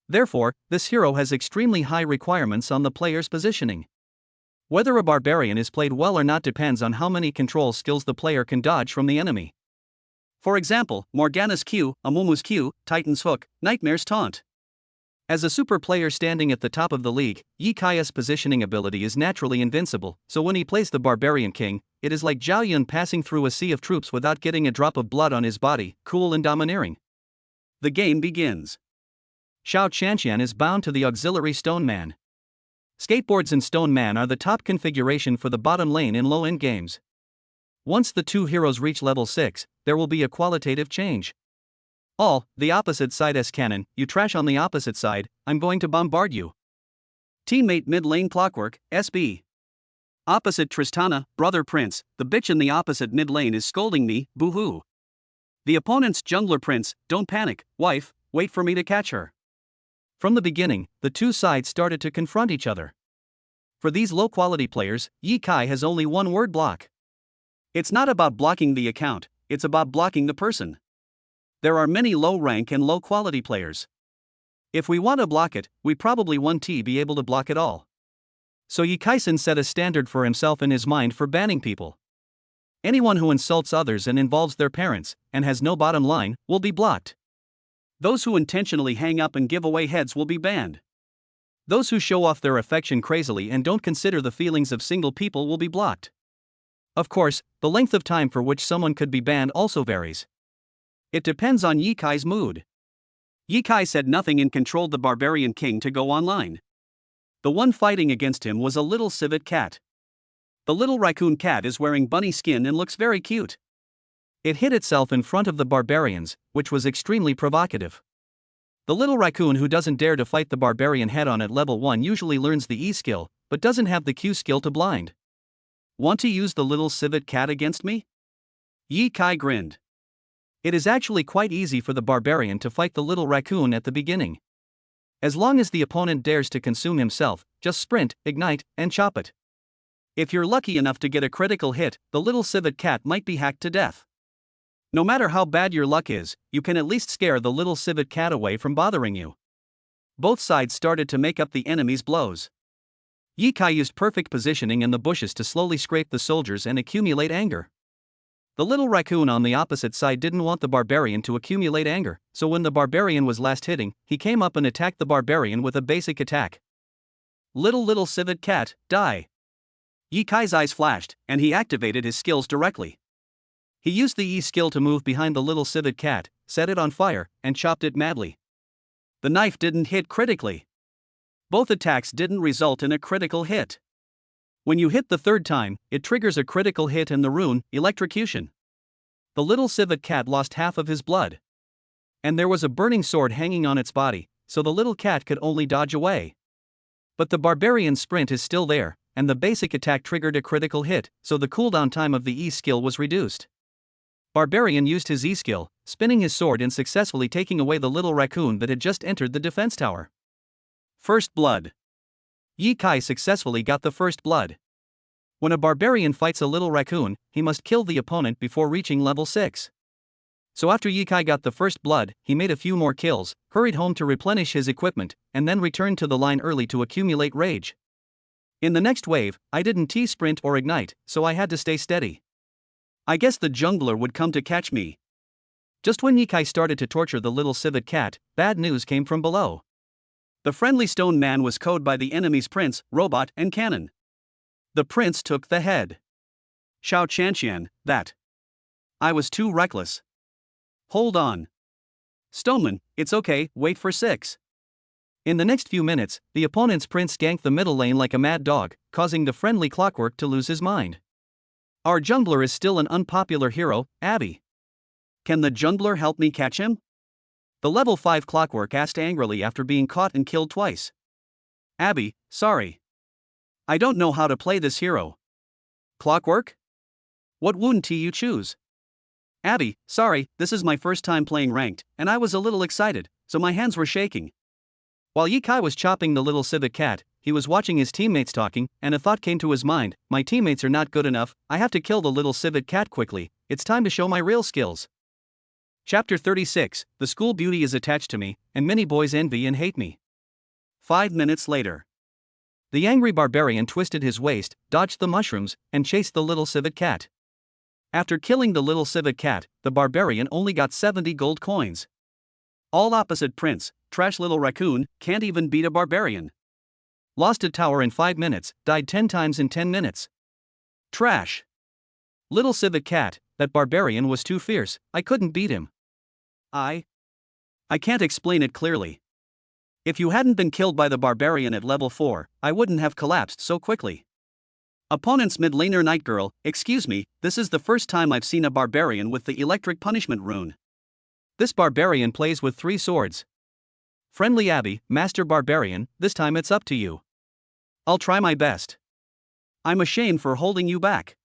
Therefore, this hero has extremely high requirements on the player's positioning. Whether a barbarian is played well or not depends on how many control skills the player can dodge from the enemy. For example, Morgana's Q, Amumu's Q, Titan's Hook, Nightmare's Taunt. As a super player standing at the top of the league, Yi Kai's positioning ability is naturally invincible, so when he plays the Barbarian King, it is like Zhao Yun passing through a sea of troops without getting a drop of blood on his body, cool and domineering. The game begins. Xiao Qianqian is bound to the auxiliary Stone Man. Skateboards and Stone Man are the top configuration for the bottom lane in low-end games. Once the two heroes reach level 6, there will be a qualitative change. The opposite side S cannon, you trash on the opposite side, I'm going to bombard you. Teammate mid lane Clockwork, SB. Opposite Tristana, brother Prince, the bitch in the opposite mid lane is scolding me, boo-hoo. The opponent's jungler Prince, don't panic, wife, wait for me to catch her. From the beginning, the two sides started to confront each other. For these low-quality players, Yi Kai has only one word block. It's not about blocking the account, it's about blocking the person. There are many low-rank and low-quality players. If we want to block it, we probably won't be able to block it all. So Yi Kai-san set a standard for himself in his mind for banning people. Anyone who insults others and involves their parents, and has no bottom line, will be blocked. Those who intentionally hang up and give away heads will be banned. Those who show off their affection crazily and don't consider the feelings of single people will be blocked. Of course, the length of time for which someone could be banned also varies. It depends on Yi Kai's mood. Yi Kai said nothing and controlled the Barbarian King to go online. The one fighting against him was a little civet cat. The little raccoon cat is wearing bunny skin and looks very cute. It hid itself in front of the barbarians, which was extremely provocative. The little raccoon who doesn't dare to fight the barbarian head-on at level 1 usually learns the E skill, but doesn't have the Q skill to blind. Want to use the little civet cat against me? Yi Kai grinned. It is actually quite easy for the barbarian to fight the little raccoon at the beginning. As long as the opponent dares to consume himself, just sprint, ignite, and chop it. If you're lucky enough to get a critical hit, the little civet cat might be hacked to death. No matter how bad your luck is, you can at least scare the little civet cat away from bothering you. Both sides started to make up the enemy's blows. Yi Kai used perfect positioning in the bushes to slowly scrape the soldiers and accumulate anger. The little raccoon on the opposite side didn't want the barbarian to accumulate anger, so when the barbarian was last hitting, he came up and attacked the barbarian with a basic attack. Little civet cat, die. Yi Kai's eyes flashed, and he activated his skills directly. He used the E skill to move behind the little civet cat, set it on fire, and chopped it madly. The knife didn't hit critically. Both attacks didn't result in a critical hit. When you hit the third time, it triggers a critical hit and the rune, electrocution. The little civet cat lost half of his blood. And there was a burning sword hanging on its body, so the little cat could only dodge away. But the barbarian's sprint is still there, and the basic attack triggered a critical hit, so the cooldown time of the E skill was reduced. Barbarian used his E-skill, spinning his sword and successfully taking away the little raccoon that had just entered the defense tower. First blood. Ye Kai successfully got the first blood. When a barbarian fights a little raccoon, he must kill the opponent before reaching level 6. So after Ye Kai got the first blood, he made a few more kills, hurried home to replenish his equipment, and then returned to the line early to accumulate rage. In the next wave, I didn't T-sprint or ignite, so I had to stay steady. I guess the jungler would come to catch me. Just when Ye Kai started to torture the little civet cat, bad news came from below. The friendly stone man was killed by the enemy's prince, robot, and cannon. The prince took the head. Xiao Qianqian, that. I was too reckless. Hold on. Stoneman, it's okay, wait for 6. In the next few minutes, the opponent's prince ganked the middle lane like a mad dog, causing the friendly Clockwork to lose his mind. Our jungler is still an unpopular hero, Abby. Can the jungler help me catch him? The level 5 Clockwork asked angrily after being caught and killed twice. Abby, sorry. I don't know how to play this hero. Clockwork? What wound you choose? Abby, sorry, this is my first time playing ranked, and I was a little excited, so my hands were shaking. While Ye Kai was chopping the little civet cat, he was watching his teammates talking, and a thought came to his mind: my teammates are not good enough, I have to kill the little civet cat quickly, it's time to show my real skills. Chapter 36, The School Beauty is attached to me, and many boys envy and hate me. 5 minutes later. The angry barbarian twisted his waist, dodged the mushrooms, and chased the little civet cat. After killing the little civet cat, the barbarian only got 70 gold coins. All opposite prince, trash little raccoon, can't even beat a barbarian. Lost a tower in 5 minutes, died 10 times in 10 minutes. Trash. Little civet cat, that barbarian was too fierce, I couldn't beat him. I can't explain it clearly. If you hadn't been killed by the barbarian at level 4, I wouldn't have collapsed so quickly. Opponent's mid laner Night Girl, excuse me, this is the first time I've seen a barbarian with the electric punishment rune. This barbarian plays with 3 swords. Friendly Abby, Master Barbarian, this time it's up to you. I'll try my best. I'm ashamed for holding you back.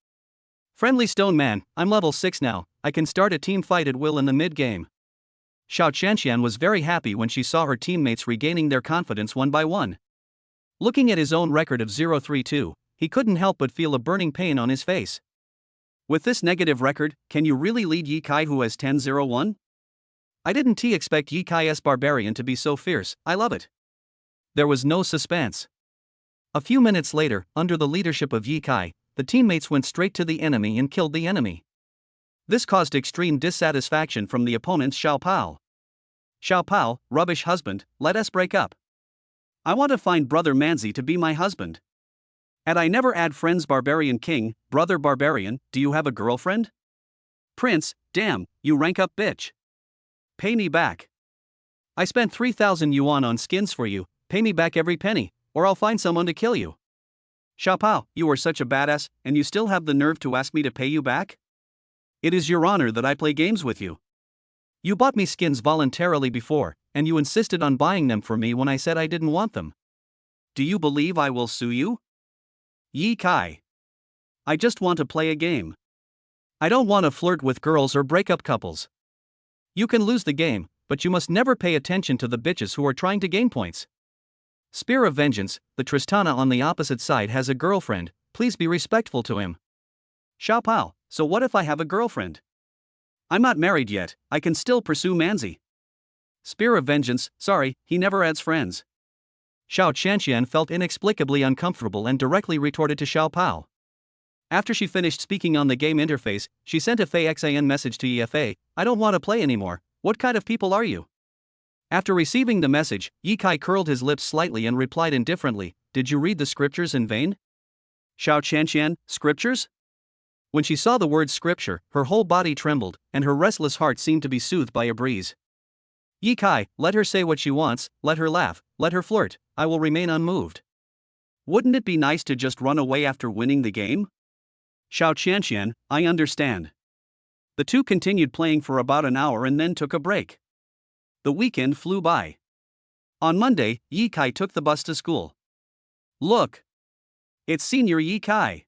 Friendly Stone Man, I'm level 6 now, I can start a team fight at will in the mid-game. Xiao Qianqian was very happy when she saw her teammates regaining their confidence one by one. Looking at his own record of 0-3-2, he couldn't help but feel a burning pain on his face. With this negative record, can you really lead Ye Kai who has 10-0-1? I didn't expect Ye Kai's barbarian to be so fierce, I love it. There was no suspense. A few minutes later, under the leadership of Ye Kai, the teammates went straight to the enemy and killed the enemy. This caused extreme dissatisfaction from the opponent's Xiao Pao. Xiao Pao, rubbish husband, let us break up. I want to find brother Manzi to be my husband. And I never add friends Barbarian King, brother Barbarian, do you have a girlfriend? Prince, damn, you rank up bitch. Pay me back. I spent 3,000 yuan on skins for you, pay me back every penny, or I'll find someone to kill you. Xiao Pao, you are such a badass, and you still have the nerve to ask me to pay you back? It is your honor that I play games with you. You bought me skins voluntarily before, and you insisted on buying them for me when I said I didn't want them. Do you believe I will sue you? Ye Kai. I just want to play a game. I don't want to flirt with girls or break up couples. You can lose the game, but you must never pay attention to the bitches who are trying to gain points. Spear of Vengeance, the Tristana on the opposite side has a girlfriend, please be respectful to him. Xiao Pao, so what if I have a girlfriend? I'm not married yet, I can still pursue Manzi. Spear of Vengeance, sorry, he never adds friends. Xiao Qianqian felt inexplicably uncomfortable and directly retorted to Xiao Pao. After she finished speaking on the game interface, she sent a FAXAN message to EFA, I don't want to play anymore, what kind of people are you? After receiving the message, Ye Kai curled his lips slightly and replied indifferently, did you read the scriptures in vain? Xiao Qianqian, scriptures? When she saw the word scripture, her whole body trembled, and her restless heart seemed to be soothed by a breeze. Ye Kai, let her say what she wants, let her laugh, let her flirt, I will remain unmoved. Wouldn't it be nice to just run away after winning the game? Xiao Qianqian, I understand. The two continued playing for about an hour and then took a break. The weekend flew by. On Monday, Ye Kai took the bus to school. Look! It's Senior Ye Kai.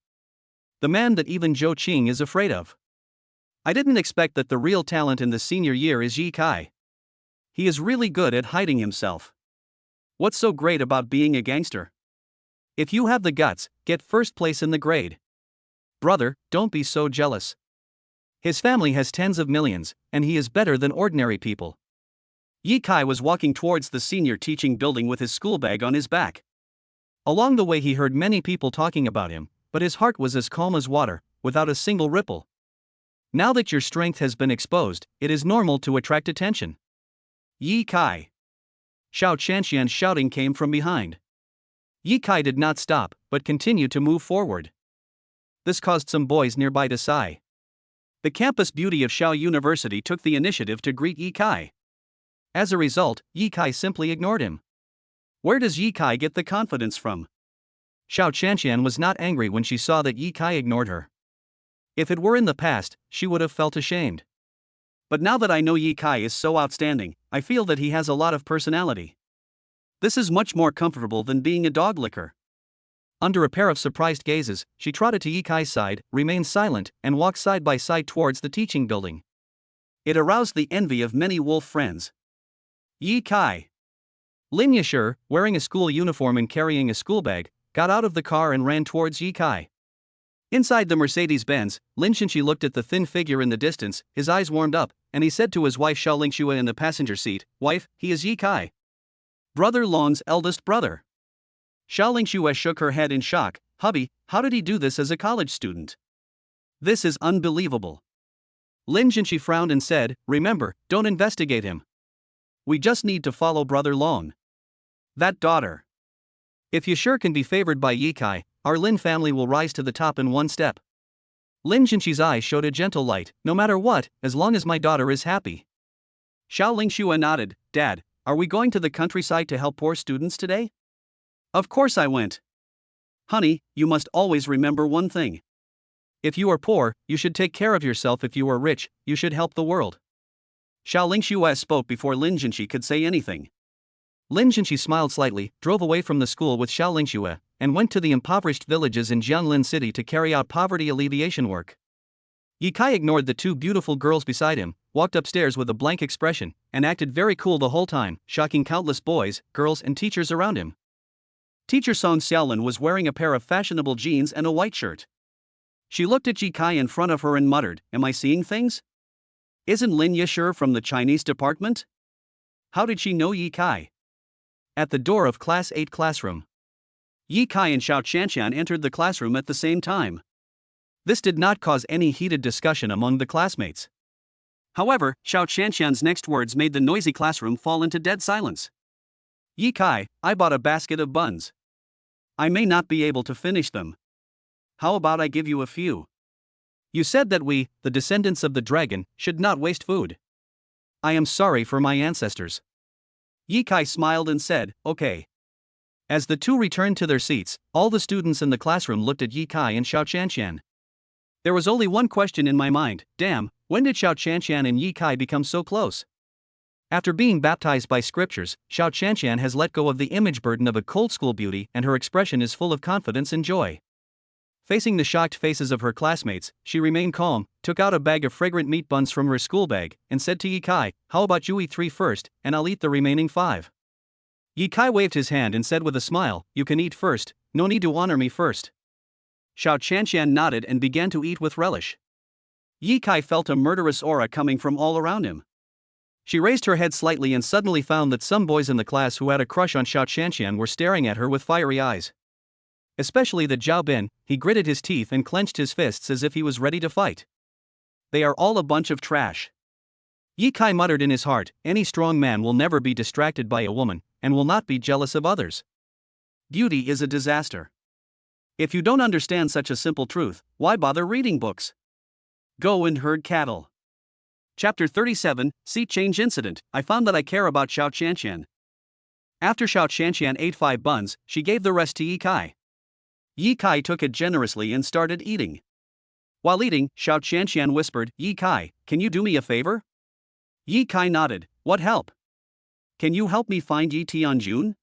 The man that even Zhou Qing is afraid of. I didn't expect that the real talent in the senior year is Yi Kai. He is really good at hiding himself. What's so great about being a gangster? If you have the guts, get first place in the grade. Brother, don't be so jealous. His family has tens of millions, and he is better than ordinary people. Yi Kai was walking towards the senior teaching building with his school bag on his back. Along the way he heard many people talking about him, but his heart was as calm as water, without a single ripple. Now that your strength has been exposed, it is normal to attract attention. Yi Kai. Xiao Qianxian's shouting came from behind. Yi Kai did not stop, but continued to move forward. This caused some boys nearby to sigh. The campus beauty of Xiao University took the initiative to greet Yi Kai. As a result, Yi Kai simply ignored him. Where does Yi Kai get the confidence from? Xiao Qianxian was not angry when she saw that Yi Kai ignored her. If it were in the past, she would have felt ashamed. But now that I know Yi Kai is so outstanding, I feel that he has a lot of personality. This is much more comfortable than being a dog licker. Under a pair of surprised gazes, she trotted to Yi Kai's side, remained silent, and walked side by side towards the teaching building. It aroused the envy of many wolf friends. Yi Kai. Lin Yashir, wearing a school uniform and carrying a school bag, got out of the car and ran towards Yi Kai. Inside the Mercedes-Benz, Lin Xinxi looked at the thin figure in the distance, his eyes warmed up, and he said to his wife Xiao Lingxue in the passenger seat, "Wife, he is Yi Kai. Brother Long's eldest brother." Xiao Lingxue shook her head in shock. "Hubby, how did he do this as a college student? This is unbelievable." Lin Xinxi frowned and said, "Remember, don't investigate him. We just need to follow Brother Long. That daughter. If Yashir can be favored by Yi Kai, our Lin family will rise to the top in one step." Lin Xinxi's eyes showed a gentle light. "No matter what, as long as my daughter is happy." Xiao Lingxue nodded. "Dad, are we going to the countryside to help poor students today?" "Of course I went. Honey, you must always remember one thing. If you are poor, you should take care of yourself. If you are rich, you should help the world." Xiao Lingxue spoke before Lin Xinxi could say anything. Lin Xinxi smiled slightly, drove away from the school with Xiao Lingxue, and went to the impoverished villages in Jianglin City to carry out poverty alleviation work. Yi Kai ignored the two beautiful girls beside him, walked upstairs with a blank expression, and acted very cool the whole time, shocking countless boys, girls, and teachers around him. Teacher Song Xiaolin was wearing a pair of fashionable jeans and a white shirt. She looked at Yi Kai in front of her and muttered, "Am I seeing things? Isn't Lin Yashir from the Chinese department? How did she know Yi Kai?" At the door of Class 8 classroom, Yi Kai and Xiao Qianxian entered the classroom at the same time. This did not cause any heated discussion among the classmates. However, Xiao Qianxian's next words made the noisy classroom fall into dead silence. "Yi Kai, I bought a basket of buns. I may not be able to finish them. How about I give you a few? You said that we, the descendants of the dragon, should not waste food. I am sorry for my ancestors." Yi Kai smiled and said, "Okay." As the two returned to their seats, all the students in the classroom looked at Yi Kai and Xiao Qianxian. There was only one question in my mind: damn, when did Xiao Qianxian and Yi Kai become so close? After being baptized by scriptures, Xiao Qianxian has let go of the image burden of a cold school beauty, and her expression is full of confidence and joy. Facing the shocked faces of her classmates, she remained calm, took out a bag of fragrant meat buns from her school bag, and said to Yi Kai, "How about you eat 3 first, and I'll eat the remaining 5. Yi Kai waved his hand and said with a smile, "You can eat first, no need to honor me first." Xiao Qianxian nodded and began to eat with relish. Yi Kai felt a murderous aura coming from all around him. She raised her head slightly and suddenly found that some boys in the class who had a crush on Xiao Qianxian were staring at her with fiery eyes. Especially the Zhao Bin. He gritted his teeth and clenched his fists as if he was ready to fight. "They are all a bunch of trash." Yi Kai muttered in his heart, "Any strong man will never be distracted by a woman, and will not be jealous of others. Beauty is a disaster. If you don't understand such a simple truth, why bother reading books? Go and herd cattle." Chapter 37, Seat Change Incident. I found that I care about Xiao Qianxian. After Xiao Qianxian ate 5 buns, she gave the rest to Yi Kai. Yi Kai took it generously and started eating. While eating, Xiao Qianxian whispered, "Yi Kai, can you do me a favor?" Yi Kai nodded. "What help? Can you help me find Yi Tianjun?"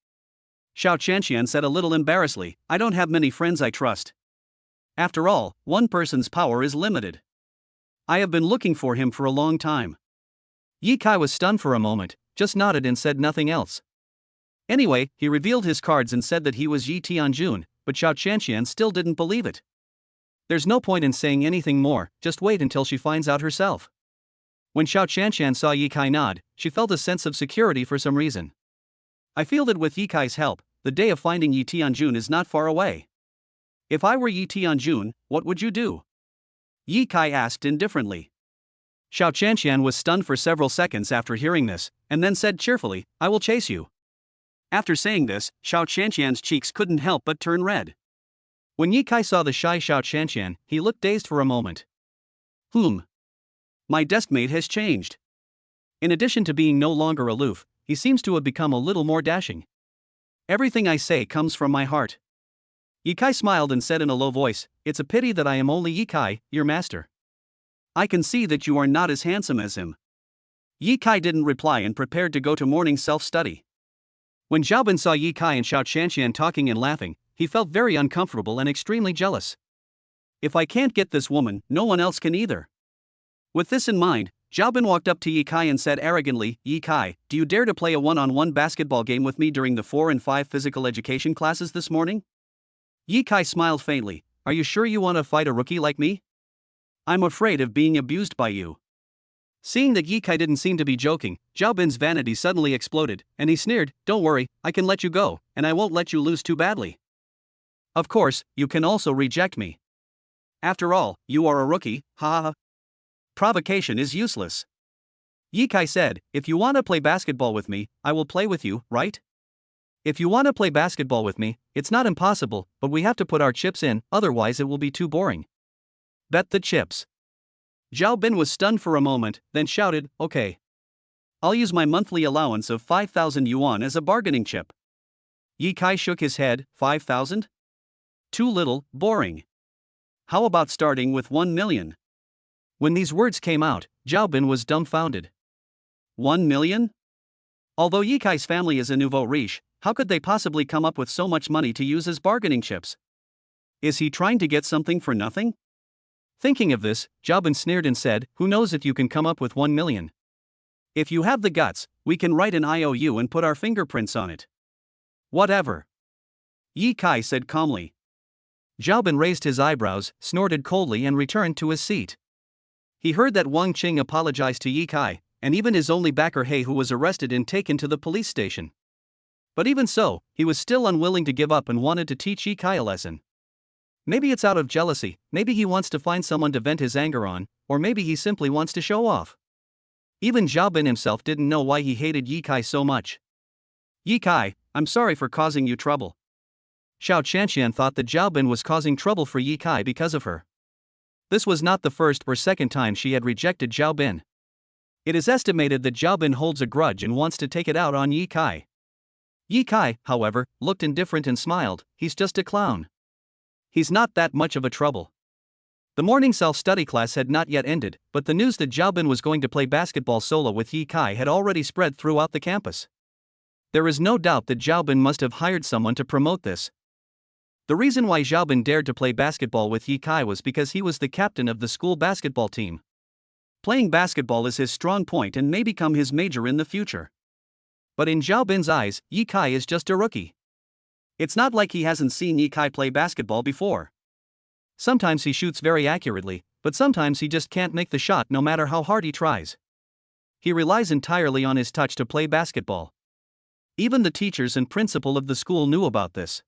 Xiao Qianxian said a little embarrassedly, "I don't have many friends I trust. After all, one person's power is limited." I have been looking for him for a long time. Yi Kai was stunned for a moment, just nodded and said nothing else. Anyway, he revealed his cards and said that he was Yi Tianjun, but Xiao Qianqian still didn't believe it. There's no point in saying anything more, just wait until she finds out herself. When Xiao Qianqian saw Yi Kai nod, she felt a sense of security for some reason. I feel that with Yi Kai's help, the day of finding Yi Tianjun is not far away. If I were Yi Tianjun, what would you do? Yi Kai asked indifferently. Xiao Qianqian was stunned for several seconds after hearing this, and then said cheerfully, I will chase you. After saying this, Xiao Qianqian's cheeks couldn't help but turn red. When Yi Kai saw the shy Xiao Qianqian, he looked dazed for a moment. My deskmate has changed. In addition to being no longer aloof, he seems to have become a little more dashing. Everything I say comes from my heart. Yi Kai smiled and said in a low voice, It's a pity that I am only Yi Kai, your master. I can see that you are not as handsome as him. Yi Kai didn't reply and prepared to go to morning self-study. When Xiaobin saw Yi Kai and Xiao Qianqian talking and laughing, he felt very uncomfortable and extremely jealous. If I can't get this woman, no one else can either. With this in mind, Xiaobin walked up to Yi Kai and said arrogantly, Yi Kai, do you dare to play a one-on-one basketball game with me during the 4 and 5 physical education classes this morning? Yi Kai smiled faintly, Are you sure you want to fight a rookie like me? I'm afraid of being abused by you. Seeing that Yi Kai didn't seem to be joking, Xiaobin's vanity suddenly exploded, and he sneered, Don't worry, I can let you go, and I won't let you lose too badly. Of course, you can also reject me. After all, you are a rookie, ha ha. Provocation is useless. Yi Kai said, If you want to play basketball with me, I will play with you, right? If you want to play basketball with me, it's not impossible, but we have to put our chips in, otherwise it will be too boring. Bet the chips. Zhao Bin was stunned for a moment, then shouted, Okay. I'll use my monthly allowance of 5,000 yuan as a bargaining chip. Yi Kai shook his head, 5,000? Too little, boring. How about starting with 1 million? When these words came out, Zhao Bin was dumbfounded. 1 million? Although Yi Kai's family is a nouveau riche, how could they possibly come up with so much money to use as bargaining chips? Is he trying to get something for nothing? Thinking of this, Zhao Bin sneered and said, Who knows if you can come up with 1 million? If you have the guts, we can write an IOU and put our fingerprints on it. Whatever. Yi Kai said calmly. Zhao Bin raised his eyebrows, snorted coldly and returned to his seat. He heard that Wang Qing apologized to Yi Kai, and even his only backer He who was arrested and taken to the police station. But even so, he was still unwilling to give up and wanted to teach Yi Kai a lesson. Maybe it's out of jealousy, maybe he wants to find someone to vent his anger on, or maybe he simply wants to show off. Even Zhao Bin himself didn't know why he hated Yi Kai so much. Yi Kai, I'm sorry for causing you trouble. Xiao Qianqian thought that Zhao Bin was causing trouble for Yi Kai because of her. This was not the first or second time she had rejected Zhao Bin. It is estimated that Zhao Bin holds a grudge and wants to take it out on Yi Kai. Yi Kai, however, looked indifferent and smiled, He's just a clown. He's not that much of a trouble. The morning self-study class had not yet ended, but the news that Zhao Bin was going to play basketball solo with Yi Kai had already spread throughout the campus. There is no doubt that Zhao Bin must have hired someone to promote this. The reason why Zhao Bin dared to play basketball with Yi Kai was because he was the captain of the school basketball team. Playing basketball is his strong point and may become his major in the future. But in Zhao Bin's eyes, Yi Kai is just a rookie. It's not like he hasn't seen Yi Kai play basketball before. Sometimes he shoots very accurately, but sometimes he just can't make the shot no matter how hard he tries. He relies entirely on his touch to play basketball. Even the teachers and principal of the school knew about this.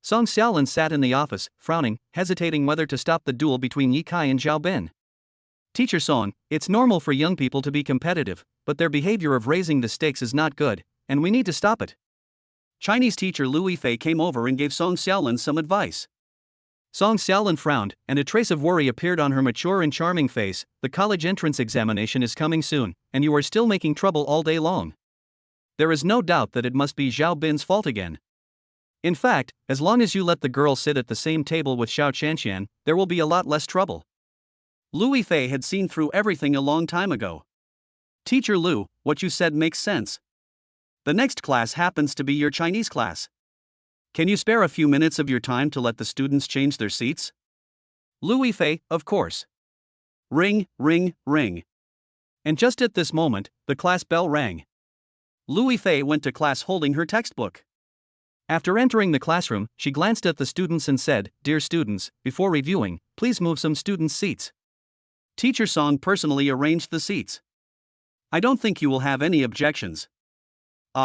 Song Xiaolin sat in the office, frowning, hesitating whether to stop the duel between Yi Kai and Zhao Bin. Teacher Song, it's normal for young people to be competitive, but their behavior of raising the stakes is not good, and we need to stop it. Chinese teacher Lu Yifei came over and gave Song Xiaolin some advice. Song Xiaolin frowned, and a trace of worry appeared on her mature and charming face. The college entrance examination is coming soon, and you are still making trouble all day long. There is no doubt that it must be Zhao Bin's fault again. In fact, as long as you let the girl sit at the same table with Xiao Qianqian, there will be a lot less trouble. Lu Yifei had seen through everything a long time ago. Teacher Lu, what you said makes sense. The next class happens to be your Chinese class. Can you spare a few minutes of your time to let the students change their seats? Lu Yifei, of course. Ring, ring, ring. And just at this moment, the class bell rang. Louis Fei went to class holding her textbook. After entering the classroom, she glanced at the students and said, "Dear students, before reviewing, please move some students' seats." Teacher Song personally arranged the seats. "I don't think you will have any objections."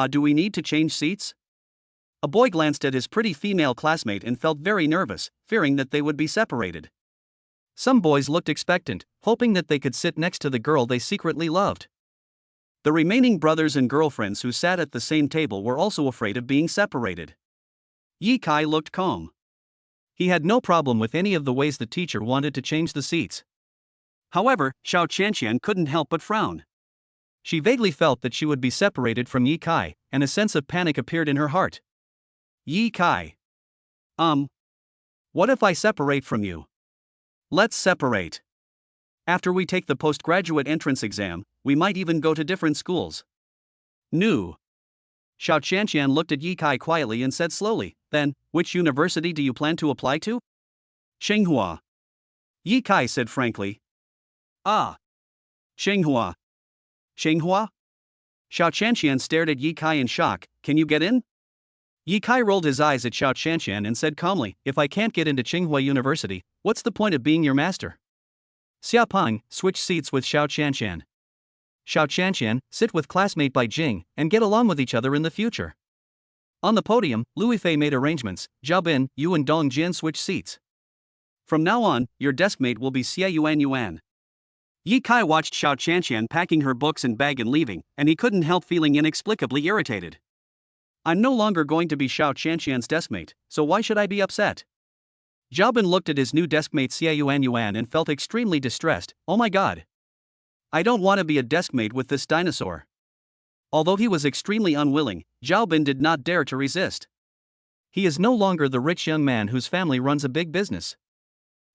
Do we need to change seats?" A boy glanced at his pretty female classmate and felt very nervous, fearing that they would be separated. Some boys looked expectant, hoping that they could sit next to the girl they secretly loved. The remaining brothers and girlfriends who sat at the same table were also afraid of being separated. Yi Kai looked calm. He had no problem with any of the ways the teacher wanted to change the seats. However, Xiao Qianqian couldn't help but frown. She vaguely felt that she would be separated from Yi Kai, and a sense of panic appeared in her heart. Yi Kai. What if I separate from you? Let's separate. After we take the postgraduate entrance exam, we might even go to different schools. No. Xiao Qianqian looked at Yi Kai quietly and said slowly, "Then, which university do you plan to apply to?" "Tsinghua." Yi Kai said frankly. "Ah. Tsinghua. Tsinghua?" Xiao Qianqian stared at Yi Kai in shock. "Can you get in?" Yi Kai rolled his eyes at Xiao Qianqian and said calmly, "If I can't get into Tsinghua University, what's the point of being your master?" Xia Peng switched seats with Xiao Qianqian. "Xiao Qianqian, sit with classmate Bai Jing, and get along with each other in the future." On the podium, Louis Fei made arrangements. "Zhao Bin, you and Dong Jian switch seats. From now on, your deskmate will be Xia Yuan." Yi Kai watched Xiao Qianqian packing her books and bag and leaving, and he couldn't help feeling inexplicably irritated. "I'm no longer going to be Xiao Qianqian's deskmate, so why should I be upset?" Zhao Bin looked at his new deskmate Xia Yuan and felt extremely distressed. "Oh my god. I don't want to be a deskmate with this dinosaur." Although he was extremely unwilling, Zhao Bin did not dare to resist. He is no longer the rich young man whose family runs a big business.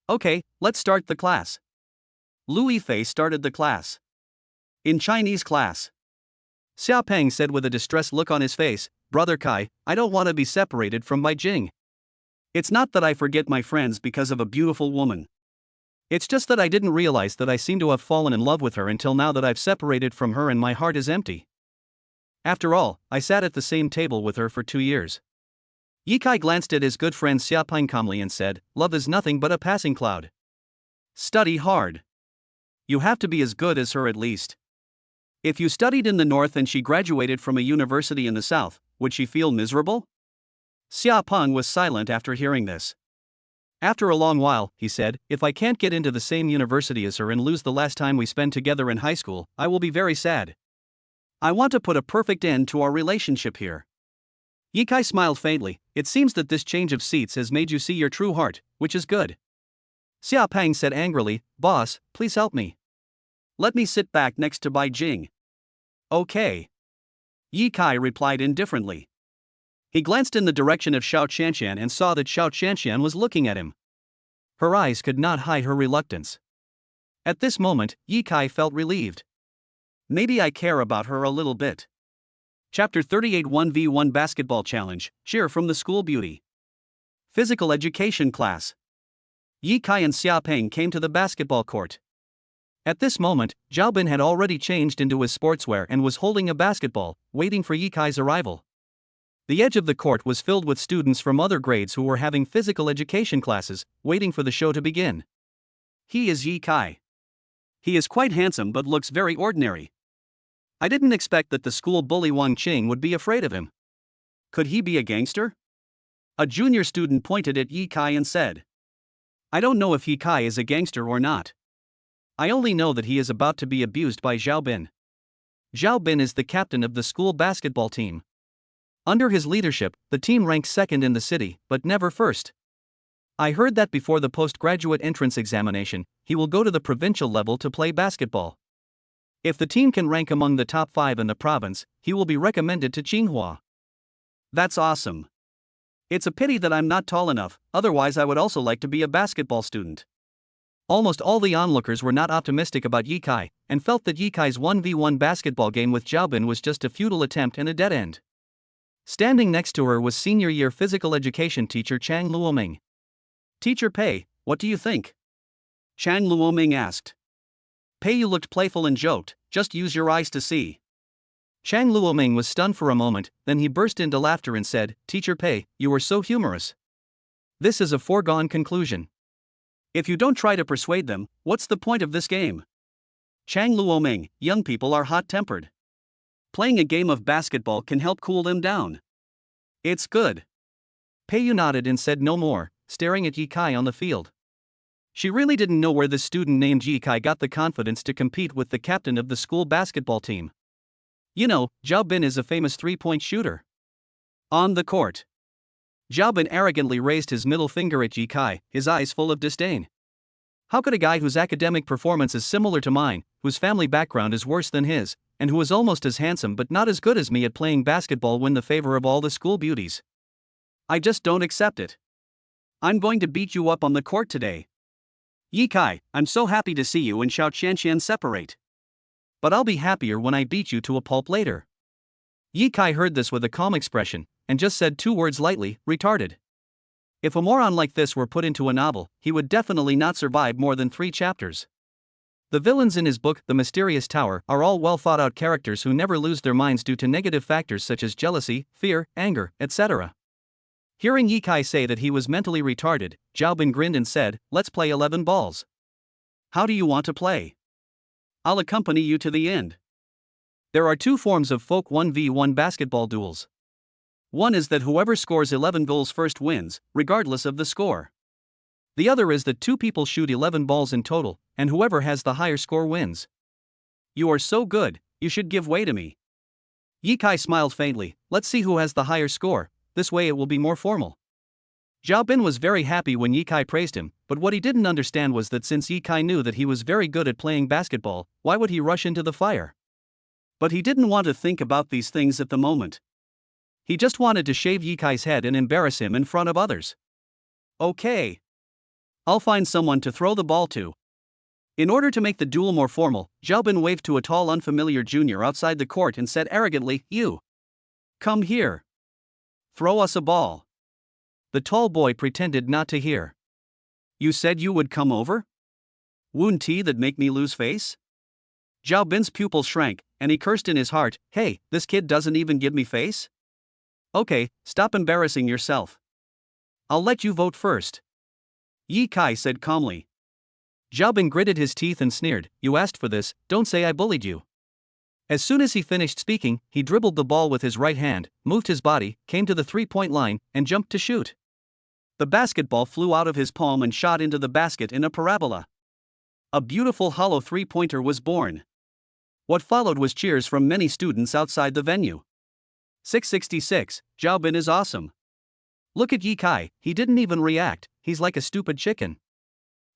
"Okay, let's start the class." Louis Fei started the class. In Chinese class, Xia Peng said with a distressed look on his face, "Brother Kai, I don't want to be separated from Bai Jing. It's not that I forget my friends because of a beautiful woman. It's just that I didn't realize that I seem to have fallen in love with her until now that I've separated from her and my heart is empty. After all, I sat at the same table with her for 2 years." Yi Kai glanced at his good friend Xia Peng calmly and said, "Love is nothing but a passing cloud. Study hard. You have to be as good as her at least. If you studied in the north and she graduated from a university in the south, would she feel miserable?" Xia Peng was silent after hearing this. After a long while, he said, "If I can't get into the same university as her and lose the last time we spent together in high school, I will be very sad. I want to put a perfect end to our relationship here." Yi Kai smiled faintly. "It seems that this change of seats has made you see your true heart, which is good." Xia Peng said angrily, "Boss, please help me. Let me sit back next to Bai Jing." "Okay." Yi Kai replied indifferently. He glanced in the direction of Xiao Qianqian and saw that Xiao Qianqian was looking at him. Her eyes could not hide her reluctance. At this moment, Yi Kai felt relieved. Maybe I care about her a little bit. Chapter 38 1v1 Basketball Challenge, cheer from the school beauty. Physical education class. Yi Kai and Xia Peng came to the basketball court. At this moment, Zhao Bin had already changed into his sportswear and was holding a basketball, waiting for Yi Kai's arrival. The edge of the court was filled with students from other grades who were having physical education classes, waiting for the show to begin. He is Yi Kai. He is quite handsome but looks very ordinary. I didn't expect that the school bully Wang Qing would be afraid of him. Could he be a gangster? A junior student pointed at Yi Kai and said, "I don't know if Yi Kai is a gangster or not. I only know that he is about to be abused by Zhao Bin." Zhao Bin is the captain of the school basketball team. Under his leadership, the team ranks second in the city, but never first. I heard that before the postgraduate entrance examination, he will go to the provincial level to play basketball. If the team can rank among the top 5 in the province, he will be recommended to Tsinghua. That's awesome. It's a pity that I'm not tall enough, otherwise I would also like to be a basketball student. Almost all the onlookers were not optimistic about Yi Kai, and felt that Yi Kai's 1v1 basketball game with Zhao Bin was just a futile attempt and a dead end. Standing next to her was senior year physical education teacher Chang Luoming. "Teacher Pei, what do you think?" Chang Luoming asked. Pei Yu looked playful and joked, just use your eyes to see. Chang Luoming was stunned for a moment, then he burst into laughter and said, Teacher Pei, you are so humorous. This is a foregone conclusion. If you don't try to persuade them, what's the point of this game? Chang Luoming, young people are hot-tempered. Playing a game of basketball can help cool them down. It's good. Pei Yu nodded and said no more, staring at Yi Kai on the field. She really didn't know where this student named Yi Kai got the confidence to compete with the captain of the school basketball team. You know, Zhao Bin is a famous three-point shooter. On the court, Zhao Bin arrogantly raised his middle finger at Yi Kai, his eyes full of disdain. How could a guy whose academic performance is similar to mine, whose family background is worse than his, and who is almost as handsome but not as good as me at playing basketball win the favor of all the school beauties? I just don't accept it. I'm going to beat you up on the court today. Yi Kai, I'm so happy to see you and Xiao Qianqian separate. But I'll be happier when I beat you to a pulp later. Yi Kai heard this with a calm expression, and just said two words lightly, retarded. If a moron like this were put into a novel, he would definitely not survive more than 3 chapters. The villains in his book, The Mysterious Tower, are all well-thought-out characters who never lose their minds due to negative factors such as jealousy, fear, anger, etc. Hearing Yi Kai say that he was mentally retarded, Zhao Bin grinned and said, let's play 11 balls. How do you want to play? I'll accompany you to the end. There are 2 forms of folk 1v1 basketball duels. One is that whoever scores 11 goals first wins, regardless of the score. The other is that 2 people shoot 11 balls in total, and whoever has the higher score wins. You are so good, you should give way to me. Yi Kai smiled faintly, let's see who has the higher score, this way it will be more formal. Zhao Bin was very happy when Yi Kai praised him, but what he didn't understand was that since Yi Kai knew that he was very good at playing basketball, why would he rush into the fire? But he didn't want to think about these things at the moment. He just wanted to shave Yi Kai's head and embarrass him in front of others. Okay. I'll find someone to throw the ball to. In order to make the duel more formal, Zhao Bin waved to a tall unfamiliar junior outside the court and said arrogantly, You. Come here. Throw us a ball. The tall boy pretended not to hear. You said you would come over? Wound tea that make me lose face? Zhao Bin's pupils shrank, and he cursed in his heart, hey, this kid doesn't even give me face? Okay, stop embarrassing yourself. I'll let you vote first. Yi Kai said calmly. Zhao Bin gritted his teeth and sneered, you asked for this, don't say I bullied you. As soon as he finished speaking, he dribbled the ball with his right hand, moved his body, came to the 3-point line, and jumped to shoot. The basketball flew out of his palm and shot into the basket in a parabola. A beautiful hollow 3-pointer was born. What followed was cheers from many students outside the venue. 666, Zhao Bin is awesome. Look at Yi Kai, he didn't even react, he's like a stupid chicken.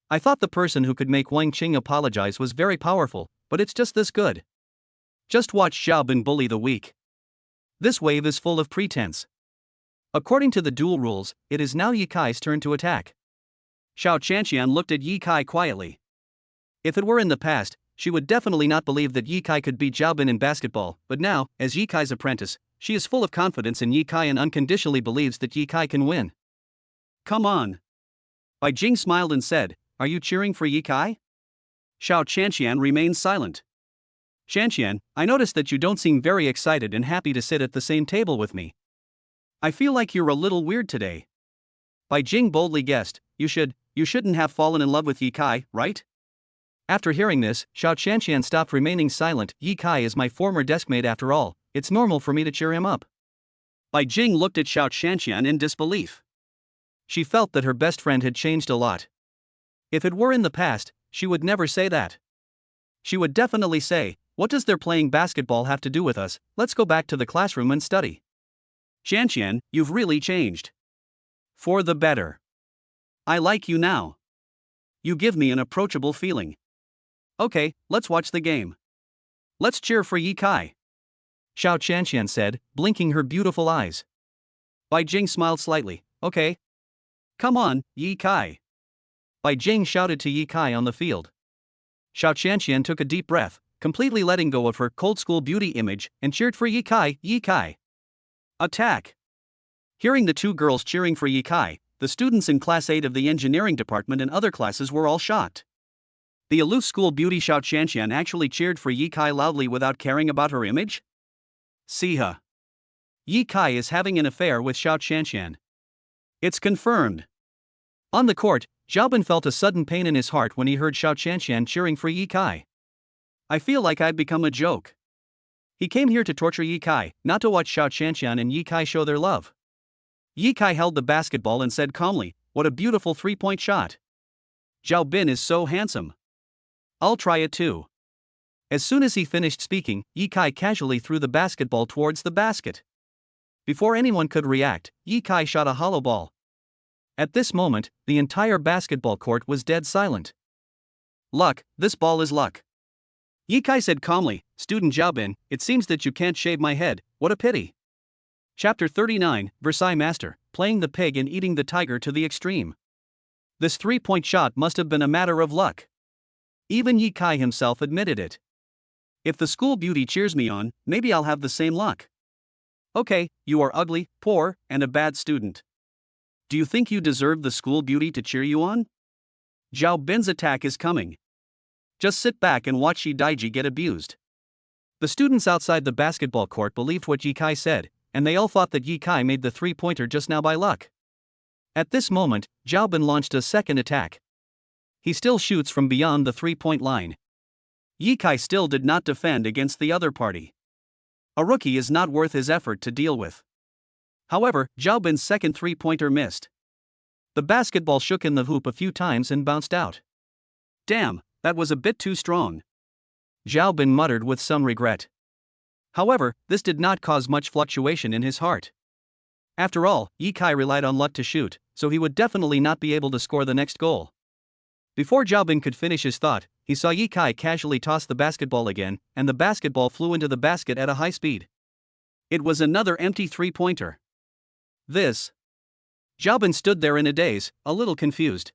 I thought the person who could make Wang Qing apologize was very powerful, but it's just this good. Just watch Zhao Bin bully the weak. This wave is full of pretense. According to the duel rules, it is now Yi Kai's turn to attack. Xiao Qianqian looked at Yi Kai quietly. If it were in the past, she would definitely not believe that Yi Kai could beat Zhao Bin in basketball, but now, as Yi Kai's apprentice, she is full of confidence in Yi Kai and unconditionally believes that Yi Kai can win. Come on. Bai Jing smiled and said, are you cheering for Yi Kai? Xiao Qianqian remained silent. Qianqian, I noticed that you don't seem very excited and happy to sit at the same table with me. I feel like you're a little weird today. Bai Jing boldly guessed, you shouldn't have fallen in love with Yi Kai, right? After hearing this, Xiao Qianqian stopped remaining silent. Yi Kai is my former deskmate after all, it's normal for me to cheer him up. Bai Jing looked at Xiao Qianqian in disbelief. She felt that her best friend had changed a lot. If it were in the past, she would never say that. She would definitely say, what does their playing basketball have to do with us, let's go back to the classroom and study. Qianqian, you've really changed. For the better. I like you now. You give me an approachable feeling. Okay, let's watch the game. Let's cheer for Yi Kai. Xiao Qianqian said, blinking her beautiful eyes. Bai Jing smiled slightly, okay. Come on, Yi Kai. Bai Jing shouted to Yi Kai on the field. Xiao Qianqian took a deep breath, completely letting go of her cold school beauty image, and cheered for Yi Kai, Yi Kai. Attack! Hearing the 2 girls cheering for Yi Kai, the students in Class 8 of the engineering department and other classes were all shocked. The aloof school beauty Xiao Qianqian actually cheered for Yi Kai loudly without caring about her image? See ha. Yi Kai is having an affair with Xiao Qianqian. It's confirmed. On the court, Xiaobin felt a sudden pain in his heart when he heard Xiao Qianqian cheering for Yi Kai. I feel like I've become a joke. He came here to torture Yi Kai, not to watch Xiao Qianqian and Yi Kai show their love. Yi Kai held the basketball and said calmly, "What a beautiful three-point shot. Zhao Bin is so handsome. I'll try it too." As soon as he finished speaking, Yi Kai casually threw the basketball towards the basket. Before anyone could react, Yi Kai shot a hollow ball. At this moment, the entire basketball court was dead silent. Luck, this ball is luck. Yi Kai said calmly, "Student Zhao Bin, it seems that you can't shave my head, what a pity." Chapter 39, Versailles Master, playing the pig and eating the tiger to the extreme. This three-point shot must have been a matter of luck. Even Yi Kai himself admitted it. If the school beauty cheers me on, maybe I'll have the same luck. Okay, you are ugly, poor, and a bad student. Do you think you deserve the school beauty to cheer you on? Zhao Bin's attack is coming. Just sit back and watch Yi Daiji get abused. The students outside the basketball court believed what Yi Kai said, and they all thought that Yi Kai made the three-pointer just now by luck. At this moment, Zhao Bin launched a second attack. He still shoots from beyond the three-point line. Yi Kai still did not defend against the other party. A rookie is not worth his effort to deal with. However, Zhao Bin's second three-pointer missed. The basketball shook in the hoop a few times and bounced out. Damn, that was a bit too strong. Zhao Bin muttered with some regret. However, this did not cause much fluctuation in his heart. After all, Yi Kai relied on luck to shoot, so he would definitely not be able to score the next goal. Before Zhao Bin could finish his thought, he saw Yi Kai casually toss the basketball again, and the basketball flew into the basket at a high speed. It was another empty three-pointer. This. Zhao Bin stood there in a daze, a little confused.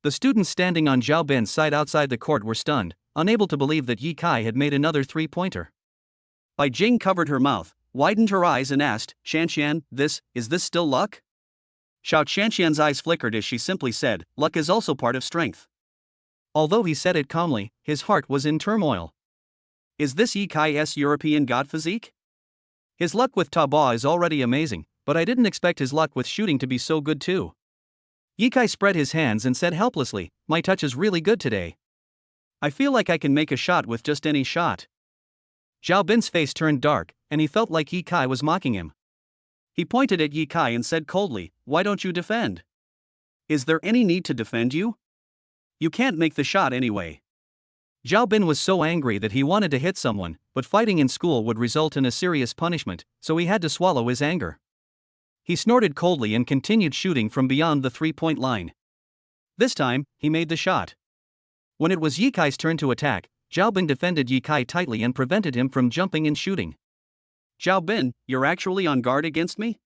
The students standing on Zhao Bin's side outside the court were stunned, unable to believe that Yi Kai had made another three-pointer. Bai Jing covered her mouth, widened her eyes and asked, "Qianqian, is this still luck?" Xiao Qianqian's eyes flickered as she simply said, "Luck is also part of strength." Although he said it calmly, his heart was in turmoil. Is this Yi Kai's European god physique? His luck with Taba is already amazing, but I didn't expect his luck with shooting to be so good too. Yi Kai spread his hands and said helplessly, "My touch is really good today. I feel like I can make a shot with just any shot." Zhao Bin's face turned dark, and he felt like Yi Kai was mocking him. He pointed at Yi Kai and said coldly, "Why don't you defend? Is there any need to defend you? You can't make the shot anyway." Zhao Bin was so angry that he wanted to hit someone, but fighting in school would result in a serious punishment, so he had to swallow his anger. He snorted coldly and continued shooting from beyond the three-point line. This time, he made the shot. When it was Yi Kai's turn to attack, Zhao Bin defended Yi Kai tightly and prevented him from jumping and shooting. "Zhao Bin, you're actually on guard against me?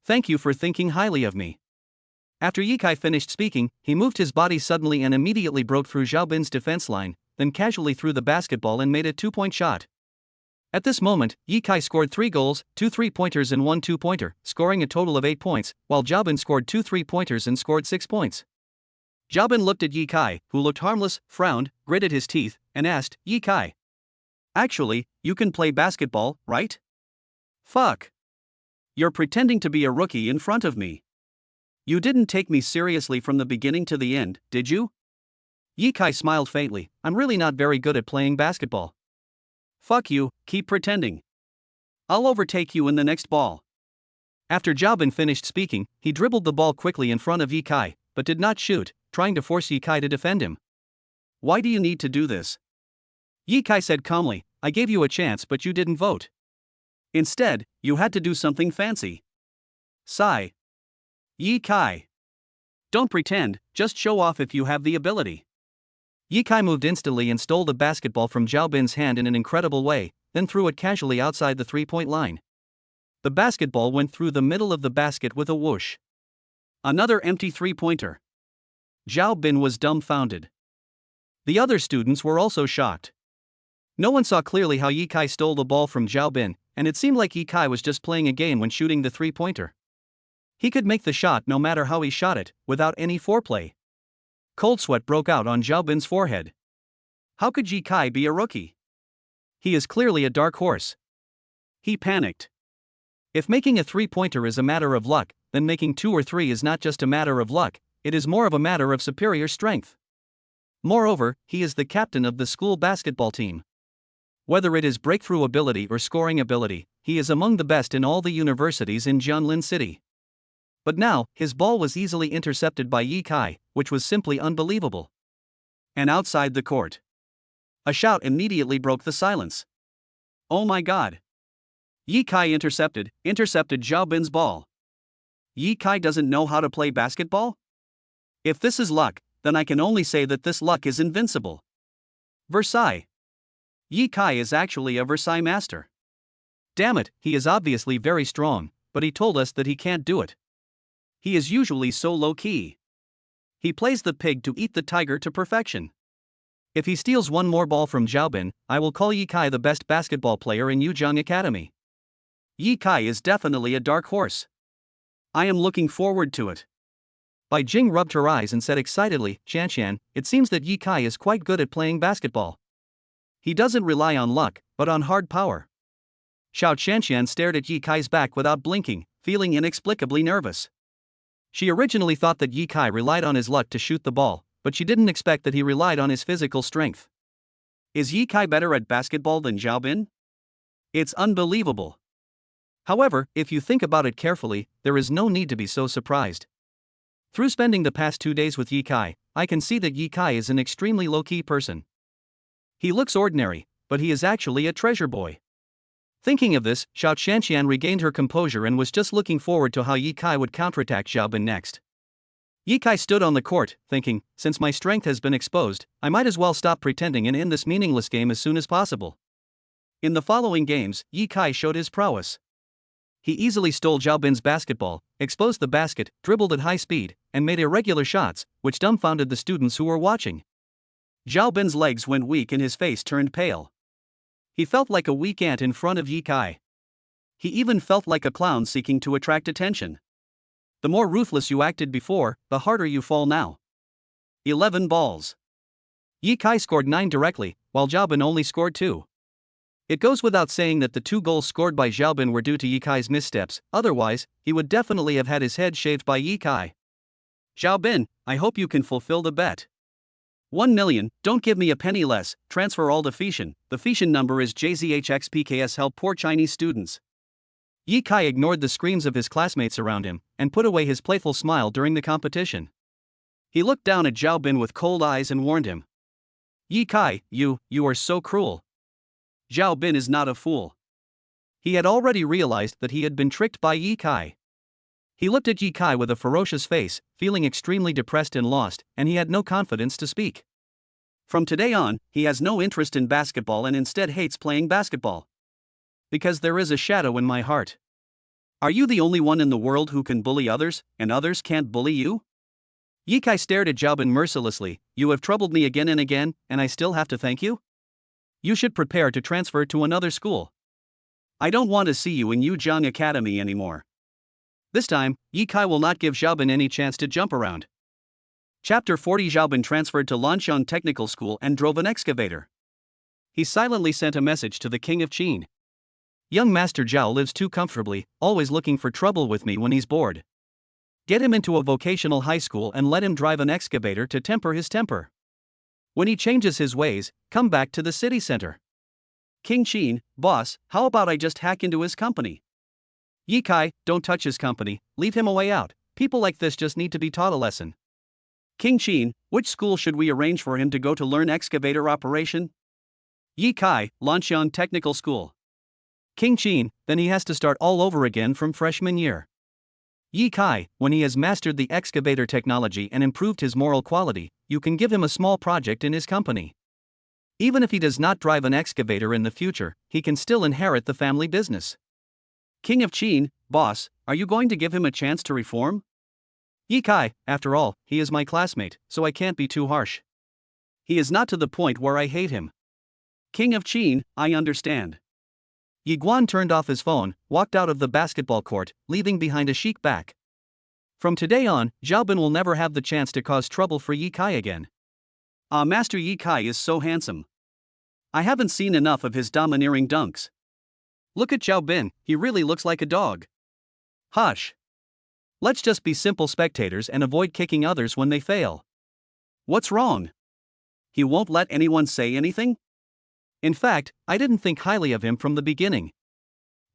Thank you for thinking highly of me." After Yi Kai finished speaking, he moved his body suddenly and immediately broke through Zhao Bin's defense line, then casually threw the basketball and made a two-point shot. At this moment, Yi Kai scored 3 goals, 2 three-pointers and 1 two-pointer, scoring a total of 8 points, while Zhao Bin scored 2 three-pointers and scored 6 points. Zhao Bin looked at Yi Kai, who looked harmless, frowned, gritted his teeth, and asked, "Yi Kai, actually, you can play basketball, right? Fuck. You're pretending to be a rookie in front of me. You didn't take me seriously from the beginning to the end, did you?" Yi Kai smiled faintly, "I'm really not very good at playing basketball." "Fuck you, keep pretending. I'll overtake you in the next ball." After Zhao Bin finished speaking, he dribbled the ball quickly in front of Yi Kai, but did not shoot, trying to force Yi Kai to defend him. "Why do you need to do this?" Yi Kai said calmly, "I gave you a chance but you didn't vote. Instead, you had to do something fancy." Sigh. Yi Kai. Don't pretend, just show off if you have the ability. Yi Kai moved instantly and stole the basketball from Zhao Bin's hand in an incredible way, then threw it casually outside the three-point line. The basketball went through the middle of the basket with a whoosh. Another empty three-pointer. Zhao Bin was dumbfounded. The other students were also shocked. No one saw clearly how Yi Kai stole the ball from Zhao Bin, and it seemed like Yi Kai was just playing a game when shooting the three-pointer. He could make the shot no matter how he shot it, without any foreplay. Cold sweat broke out on Zhao Bin's forehead. How could Yi Kai be a rookie? He is clearly a dark horse. He panicked. If making a three-pointer is a matter of luck, then making 2 or 3 is not just a matter of luck, it is more of a matter of superior strength. Moreover, he is the captain of the school basketball team. Whether it is breakthrough ability or scoring ability, he is among the best in all the universities in Jianlin City. But now, his ball was easily intercepted by Yi Kai, which was simply unbelievable. And outside the court, a shout immediately broke the silence. Oh my god! Yi Kai intercepted Zhao Bin's ball. Yi Kai doesn't know how to play basketball? If this is luck, then I can only say that this luck is invincible. Versailles. Yi Kai is actually a Versailles master. Damn it, he is obviously very strong, but he told us that he can't do it. He is usually so low-key. He plays the pig to eat the tiger to perfection. If he steals one more ball from Zhao Bin, I will call Yi Kai the best basketball player in Yuzhang Academy. Yi Kai is definitely a dark horse. I am looking forward to it. Bai Jing rubbed her eyes and said excitedly, Shanshan, it seems that Yi Kai is quite good at playing basketball. He doesn't rely on luck, but on hard power. Xiao Shanshan stared at Yi Kai's back without blinking, feeling inexplicably nervous. She originally thought that Yi Kai relied on his luck to shoot the ball, but she didn't expect that he relied on his physical strength. Is Yi Kai better at basketball than Zhao Bin? It's unbelievable. However, if you think about it carefully, there is no need to be so surprised. Through spending the past 2 days with Yi Kai, I can see that Yi Kai is an extremely low-key person. He looks ordinary, but he is actually a treasure boy. Thinking of this, Xiao Shanshan regained her composure and was just looking forward to how Yi Kai would counterattack Zhao Bin next. Yi Kai stood on the court, thinking, since my strength has been exposed, I might as well stop pretending and end this meaningless game as soon as possible. In the following games, Yi Kai showed his prowess. He easily stole Zhao Bin's basketball, exposed the basket, dribbled at high speed, and made irregular shots, which dumbfounded the students who were watching. Zhao Bin's legs went weak and his face turned pale. He felt like a weak ant in front of Yi Kai. He even felt like a clown seeking to attract attention. The more ruthless you acted before, the harder you fall now. 11 balls. Yi Kai scored 9 directly, while Zhao Bin only scored 2. It goes without saying that the 2 goals scored by Zhao Bin were due to Yi Kai's missteps, otherwise, he would definitely have had his head shaved by Yi Kai. Zhao Bin, I hope you can fulfill the bet. 1 million, don't give me a penny less, transfer all to Fishan, the Fishan number is JZHXPKS, help poor Chinese students. Yi Kai ignored the screams of his classmates around him, and put away his playful smile during the competition. He looked down at Zhao Bin with cold eyes and warned him. Yi Kai, you are so cruel. Zhao Bin is not a fool. He had already realized that he had been tricked by Yi Kai. He looked at Yi Kai with a ferocious face, feeling extremely depressed and lost, and he had no confidence to speak. From today on, he has no interest in basketball and instead hates playing basketball. Because there is a shadow in my heart. Are you the only one in the world who can bully others, and others can't bully you? Yi Kai stared at Zhao Bin mercilessly. You have troubled me again and again, and I still have to thank you? You should prepare to transfer to another school. I don't want to see you in Yuzhang Academy anymore. This time, Yi Kai will not give Zhao Bin any chance to jump around. Chapter 40. Zhao Bin transferred to Lanxiang Technical School and drove an excavator. He silently sent a message to the king of Qin. Young Master Zhao lives too comfortably, always looking for trouble with me when he's bored. Get him into a vocational high school and let him drive an excavator to temper his temper. When he changes his ways, come back to the city center. King Qin, boss, how about I just hack into his company? Yi Kai, don't touch his company, leave him a way out, people like this just need to be taught a lesson. King Qin, which school should we arrange for him to go to learn excavator operation? Yi Kai, Lanxiang Technical School. King Qin, then he has to start all over again from freshman year. Yi Kai, when he has mastered the excavator technology and improved his moral quality, you can give him a small project in his company. Even if he does not drive an excavator in the future, he can still inherit the family business. King of Qin, boss, are you going to give him a chance to reform? Yi Kai, after all, he is my classmate, so I can't be too harsh. He is not to the point where I hate him. King of Qin, I understand. Yi Guan turned off his phone, walked out of the basketball court, leaving behind a chic back. From today on, Xiaobin will never have the chance to cause trouble for Yi Kai again. Ah, Master Yi Kai is so handsome. I haven't seen enough of his domineering dunks. Look at Xiaobin, he really looks like a dog. Hush. Let's just be simple spectators and avoid kicking others when they fail. What's wrong? He won't let anyone say anything? In fact, I didn't think highly of him from the beginning.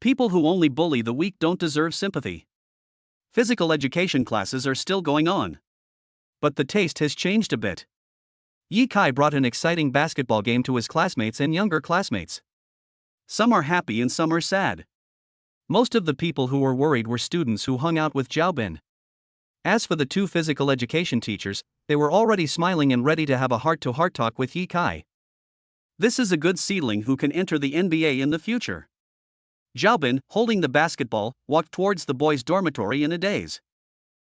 People who only bully the weak don't deserve sympathy. Physical education classes are still going on. But the taste has changed a bit. Yi Kai brought an exciting basketball game to his classmates and younger classmates. Some are happy and some are sad. Most of the people who were worried were students who hung out with Xiaobin. As for the two physical education teachers, they were already smiling and ready to have a heart-to-heart talk with Yi Kai. This is a good seedling who can enter the NBA in the future. Xiaobin, holding the basketball, walked towards the boys' dormitory in a daze.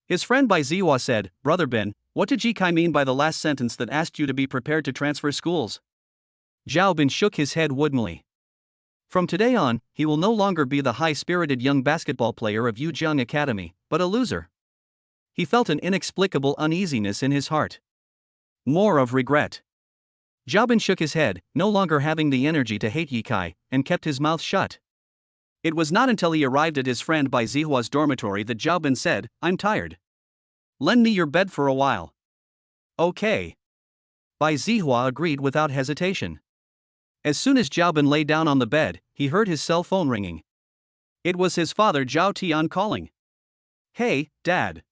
His friend Bai Zihua said, "Brother Ben, what did Yi Kai mean by the last sentence that asked you to be prepared to transfer schools?" Xiaobin shook his head woodenly. From today on, he will no longer be the high-spirited young basketball player of Yujiang Academy, but a loser. He felt an inexplicable uneasiness in his heart. More of regret. Xiaobin shook his head, no longer having the energy to hate Yi Kai, and kept his mouth shut. It was not until he arrived at his friend Bai Zihua's dormitory that Xiaobin said, "I'm tired. Lend me your bed for a while." Okay. Bai Zihua agreed without hesitation. As soon as Xiaobin lay down on the bed, he heard his cell phone ringing. It was his father Zhao Tian calling. "Hey, Dad."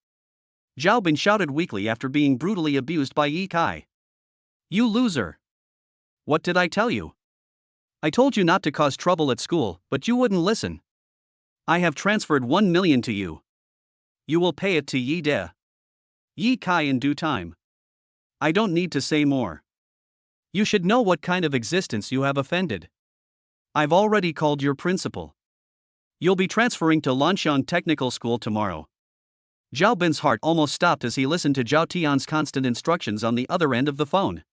Xiaobin shouted weakly after being brutally abused by Yi Kai. "You loser. What did I tell you? I told you not to cause trouble at school, but you wouldn't listen. I have transferred 1 million to you. You will pay it to Yi De. Yi Kai in due time. I don't need to say more. You should know what kind of existence you have offended. I've already called your principal. You'll be transferring to Lanxiang Technical School tomorrow." Zhao Bin's heart almost stopped as he listened to Zhao Tian's constant instructions on the other end of the phone.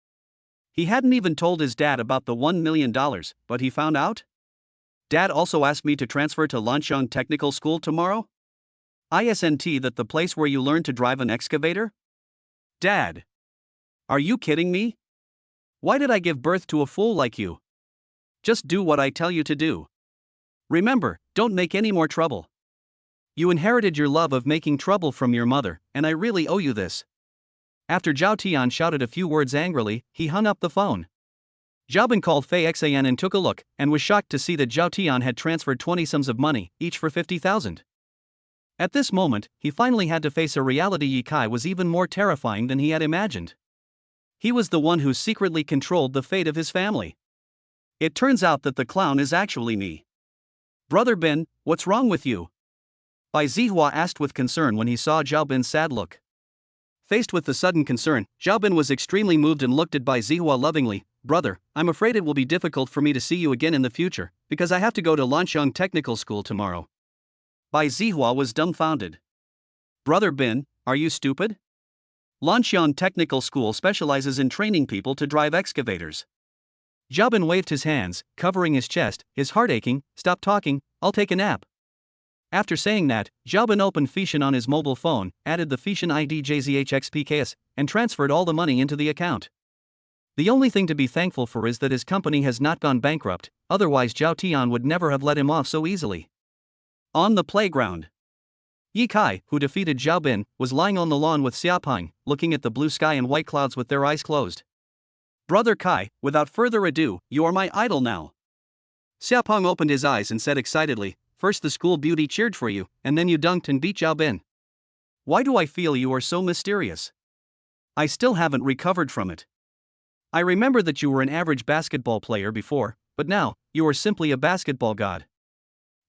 He hadn't even told his dad about the $1 million, but he found out? Dad also asked me to transfer to Lanxiang Technical School tomorrow? Isn't that the place where you learn to drive an excavator? Dad! Are you kidding me? Why did I give birth to a fool like you? Just do what I tell you to do. Remember, don't make any more trouble. You inherited your love of making trouble from your mother, and I really owe you this. After Zhao Tian shouted a few words angrily, he hung up the phone. Xiaobin called Fei Xan and took a look, and was shocked to see that Zhao Tian had transferred 20 sums of money, each for 50,000. At this moment, he finally had to face a reality Yi Kai was even more terrifying than he had imagined. He was the one who secretly controlled the fate of his family. It turns out that the clown is actually me. "Brother Ben, what's wrong with you?" Bai Zihua asked with concern when he saw Zhao Bin's sad look. Faced with the sudden concern, Zhao Bin was extremely moved and looked at Bai Zihua lovingly. "Brother, I'm afraid it will be difficult for me to see you again in the future, because I have to go to Lanxiang Technical School tomorrow." Bai Zihua was dumbfounded. "Brother Bin, are you stupid? Lanxiang Technical School specializes in training people to drive excavators." Zhao Bin waved his hands, covering his chest, his heart aching. "Stop talking, I'll take a nap." After saying that, Zhao Bin opened Feishan on his mobile phone, added the Feishan ID JZHXPKS, and transferred all the money into the account. The only thing to be thankful for is that his company has not gone bankrupt, otherwise Zhao Tian would never have let him off so easily. On the playground, Yi Kai, who defeated Zhao Bin, was lying on the lawn with Xiaopeng, looking at the blue sky and white clouds with their eyes closed. "Brother Kai, without further ado, you are my idol now." Xiaopeng opened his eyes and said excitedly, "First the school beauty cheered for you, and then you dunked and beat Zhao Bin. Why do I feel you are so mysterious? I still haven't recovered from it. I remember that you were an average basketball player before, but now, you are simply a basketball god.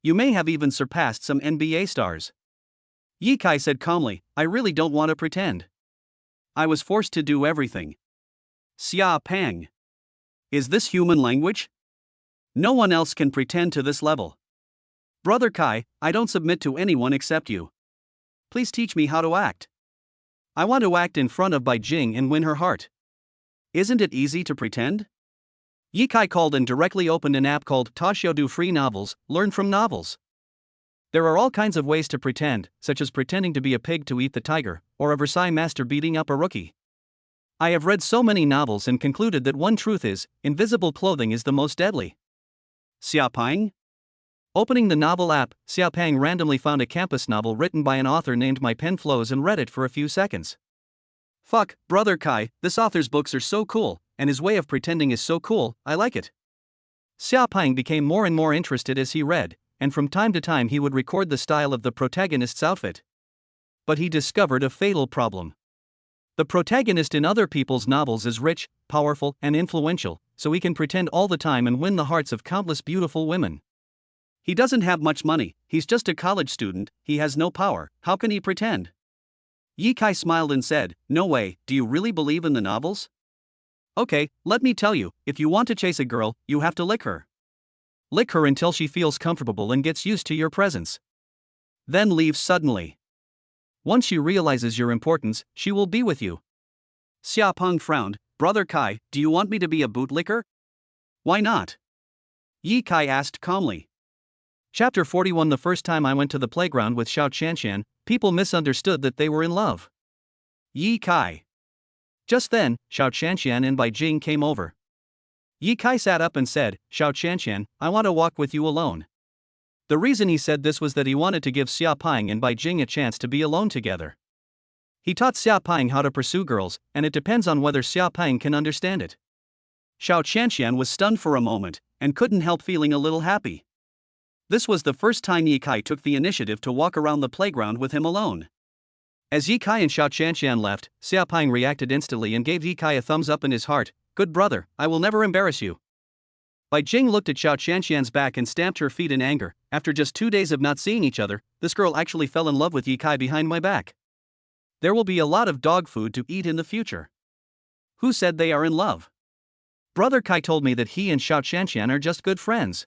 You may have even surpassed some NBA stars." Yi Kai said calmly, "I really don't want to pretend. I was forced to do everything." Xia Pang. Is this human language? No one else can pretend to this level. Brother Kai, I don't submit to anyone except you. Please teach me how to act. I want to act in front of Bai Jing and win her heart. Isn't it easy to pretend? Yi Kai called and directly opened an app called Tashiodu Free Novels, Learn from Novels. There are all kinds of ways to pretend, such as pretending to be a pig to eat the tiger, or a Versailles master beating up a rookie. I have read so many novels and concluded that one truth is, invisible clothing is the most deadly. Xiaoping? Opening the novel app, Xiaoping randomly found a campus novel written by an author named My Pen Flows and read it for a few seconds. Fuck, brother Kai, this author's books are so cool, and his way of pretending is so cool, I like it. Xiaoping became more and more interested as he read, and from time to time he would record the style of the protagonist's outfit. But he discovered a fatal problem. The protagonist in other people's novels is rich, powerful, and influential, so he can pretend all the time and win the hearts of countless beautiful women. He doesn't have much money, he's just a college student, he has no power, how can he pretend? Ye Kai smiled and said, "No way, do you really believe in the novels? Okay, let me tell you, if you want to chase a girl, you have to lick her. Lick her until she feels comfortable and gets used to your presence. Then leave suddenly. Once she realizes your importance, she will be with you." Xiaopeng frowned. "Brother Kai, do you want me to be a bootlicker?" "Why not?" Ye Kai asked calmly. Chapter 41. The first time I went to the playground with Xiao Qianqian, people misunderstood that they were in love. Ye Kai. Just then, Xiao Qianqian and Bai Jing came over. Ye Kai sat up and said, "Xiao Qianqian, I want to walk with you alone." The reason he said this was that he wanted to give Xiaoping and Bai Jing a chance to be alone together. He taught Xiaoping how to pursue girls, and it depends on whether Xiaoping can understand it. Xiao Qianqian was stunned for a moment, and couldn't help feeling a little happy. This was the first time Ye Kai took the initiative to walk around the playground with him alone. As Ye Kai and Xiao Qianqian left, Xiaoping reacted instantly and gave Ye Kai a thumbs up in his heart. "Good brother, I will never embarrass you." Bai Jing looked at Xiao Qianqian's back and stamped her feet in anger. "After just 2 days of not seeing each other, this girl actually fell in love with Ye Kai behind my back. There will be a lot of dog food to eat in the future. Who said they are in love? Brother Kai told me that he and Xiao Qianqian are just good friends."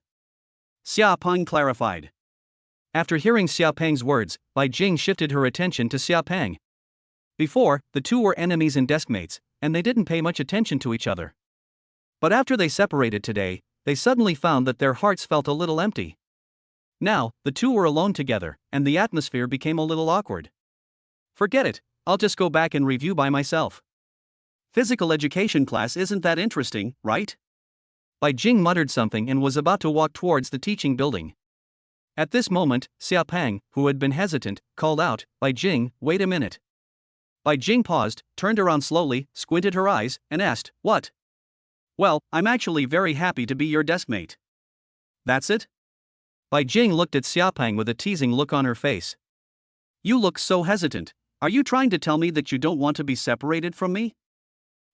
Xiaopeng clarified. After hearing Xiaopeng's words, Bai Jing shifted her attention to Xiaopeng. Before, the two were enemies and deskmates, and they didn't pay much attention to each other. But after they separated today, they suddenly found that their hearts felt a little empty. Now, the two were alone together, and the atmosphere became a little awkward. "Forget it, I'll just go back and review by myself. Physical education class isn't that interesting, right?" Bai Jing muttered something and was about to walk towards the teaching building. At this moment, Xiaopeng, who had been hesitant, called out, "Bai Jing, wait a minute." Bai Jing paused, turned around slowly, squinted her eyes, and asked, "What?" "Well, I'm actually very happy to be your deskmate." "That's it?" Bai Jing looked at Xiaopeng with a teasing look on her face. "You look so hesitant. Are you trying to tell me that you don't want to be separated from me?"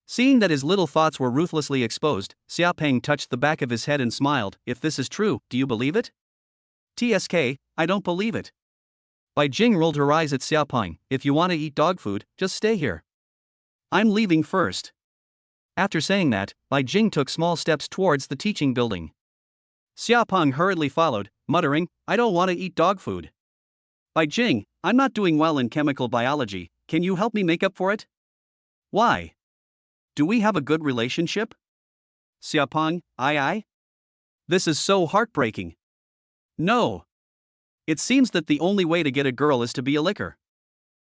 Seeing that his little thoughts were ruthlessly exposed, Xiaopeng touched the back of his head and smiled. "If this is true, do you believe it?" "TSK, I don't believe it." Bai Jing rolled her eyes at Xiaopeng. "If you want to eat dog food, just stay here. I'm leaving first." After saying that, Bai Jing took small steps towards the teaching building. Xiaopeng hurriedly followed, muttering, "I don't want to eat dog food. Bai Jing, I'm not doing well in chemical biology, can you help me make up for it?" "Why? Do we have a good relationship?" "Xiaopeng, aye. This is so heartbreaking." "No. It seems that the only way to get a girl is to be a licker."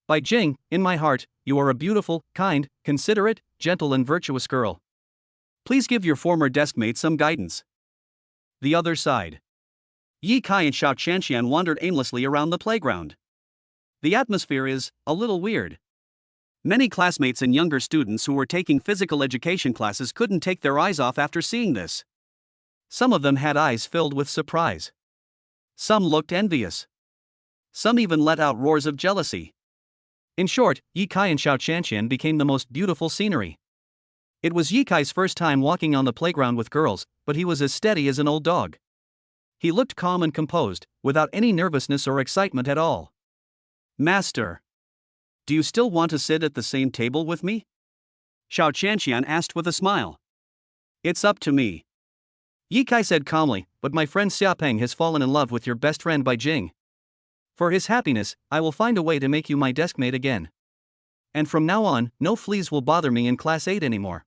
"Bai Jing, in my heart, you are a beautiful, kind, considerate, gentle and virtuous girl. Please give your former deskmate some guidance." The other side. Ye Kai and Xiao Qianqian wandered aimlessly around the playground. The atmosphere is a little weird. Many classmates and younger students who were taking physical education classes couldn't take their eyes off after seeing this. Some of them had eyes filled with surprise. Some looked envious. Some even let out roars of jealousy. In short, Ye Kai and Xiao Qianqian became the most beautiful scenery. It was Ye Kai's first time walking on the playground with girls, but he was as steady as an old dog. He looked calm and composed, without any nervousness or excitement at all. "Master, do you still want to sit at the same table with me?" Xiao Qianqian asked with a smile. "It's up to me." Ye Kai said calmly, "But my friend Xiaopeng has fallen in love with your best friend Bai Jing. For his happiness, I will find a way to make you my deskmate again. And from now on, no fleas will bother me in class 8 anymore."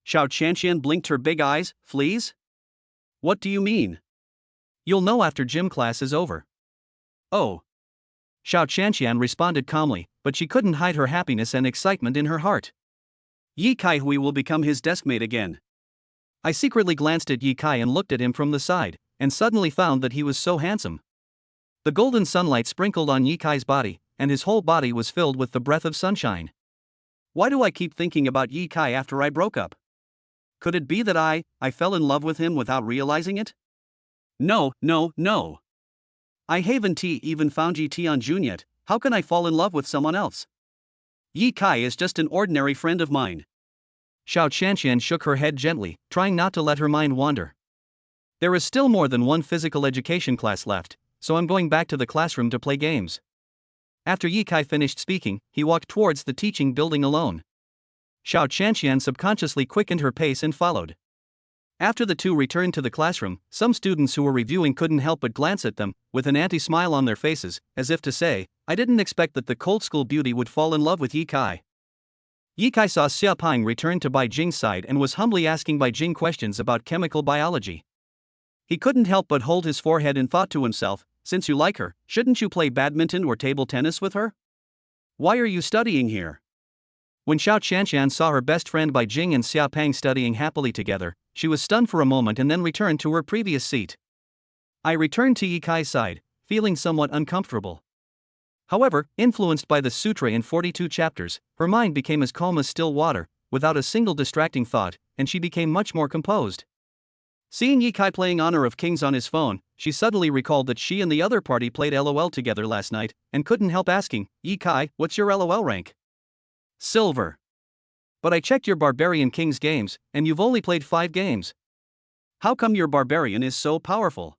Xiao Qianqian blinked her big eyes. "Fleas? What do you mean?" "You'll know after gym class is over." Oh. Xiao Qianqian responded calmly, but she couldn't hide her happiness and excitement in her heart. Yi Kaihui will become his deskmate again. I secretly glanced at Yi Kai and looked at him from the side, and suddenly found that he was so handsome. The golden sunlight sprinkled on Yi Kai's body, and his whole body was filled with the breath of sunshine. Why do I keep thinking about Yi Kai after I broke up? Could it be that I fell in love with him without realizing it? No. I haven't even found Yi Tianjun yet. How can I fall in love with someone else? Yi Kai is just an ordinary friend of mine. Xiao Qianqian shook her head gently, trying not to let her mind wander. There is still more than one physical education class left, so I'm going back to the classroom to play games. After Yi Kai finished speaking, he walked towards the teaching building alone. Xiao Qianqian subconsciously quickened her pace and followed. After the two returned to the classroom, some students who were reviewing couldn't help but glance at them, with an anti-smile on their faces, as if to say, I didn't expect that the cold school beauty would fall in love with Yi Kai. Yi Kai saw Xia Peng return to Bai Jing's side and was humbly asking Bai Jing questions about chemical biology. He couldn't help but hold his forehead and thought to himself, since you like her, shouldn't you play badminton or table tennis with her? Why are you studying here? When Xiao Qianqian saw her best friend Bai Jing and Xia Peng studying happily together, she was stunned for a moment and then returned to her previous seat. I returned to Yi Kai's side, feeling somewhat uncomfortable. However, influenced by the sutra in 42 chapters, her mind became as calm as still water, without a single distracting thought, and she became much more composed. Seeing Yi Kai playing Honor of Kings on his phone, she suddenly recalled that she and the other party played LOL together last night, and couldn't help asking, Yi Kai, what's your LOL rank? Silver. But I checked your Barbarian King's games, and you've only played 5 games. How come your Barbarian is so powerful?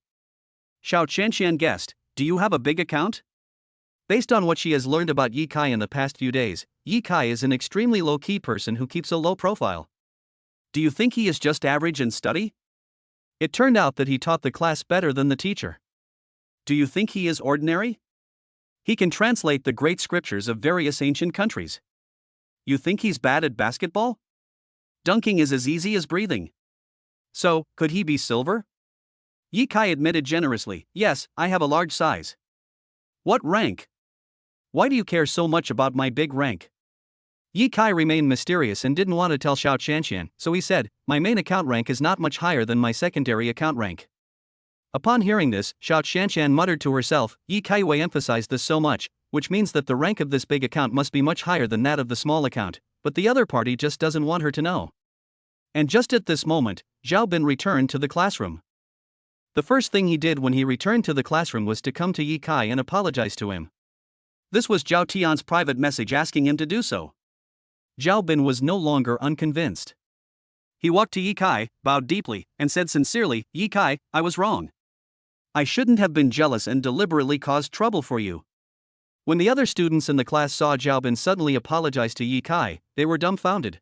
Xiao Qianqian guessed, do you have a big account? Based on what she has learned about Yi Kai in the past few days, Yi Kai is an extremely low-key person who keeps a low profile. Do you think he is just average in study? It turned out that he taught the class better than the teacher. Do you think he is ordinary? He can translate the great scriptures of various ancient countries. You think he's bad at basketball? Dunking is as easy as breathing. So, could he be silver? Yi Kai admitted generously, yes, I have a large size. What rank? Why do you care so much about my big rank? Yi Kai remained mysterious and didn't want to tell Xiao Qianqian, so he said, my main account rank is not much higher than my secondary account rank. Upon hearing this, Xiao Qianqian muttered to herself, Yi Kaihui emphasized this so much, which means that the rank of this big account must be much higher than that of the small account, but the other party just doesn't want her to know. And just at this moment, Zhao Bin returned to the classroom. The first thing he did when he returned to the classroom was to come to Yi Kai and apologize to him. This was Zhao Tian's private message asking him to do so. Zhao Bin was no longer unconvinced. He walked to Yi Kai, bowed deeply, and said sincerely, Yi Kai, I was wrong. I shouldn't have been jealous and deliberately caused trouble for you. When the other students in the class saw Zhao Bin suddenly apologize to Yi Kai, they were dumbfounded.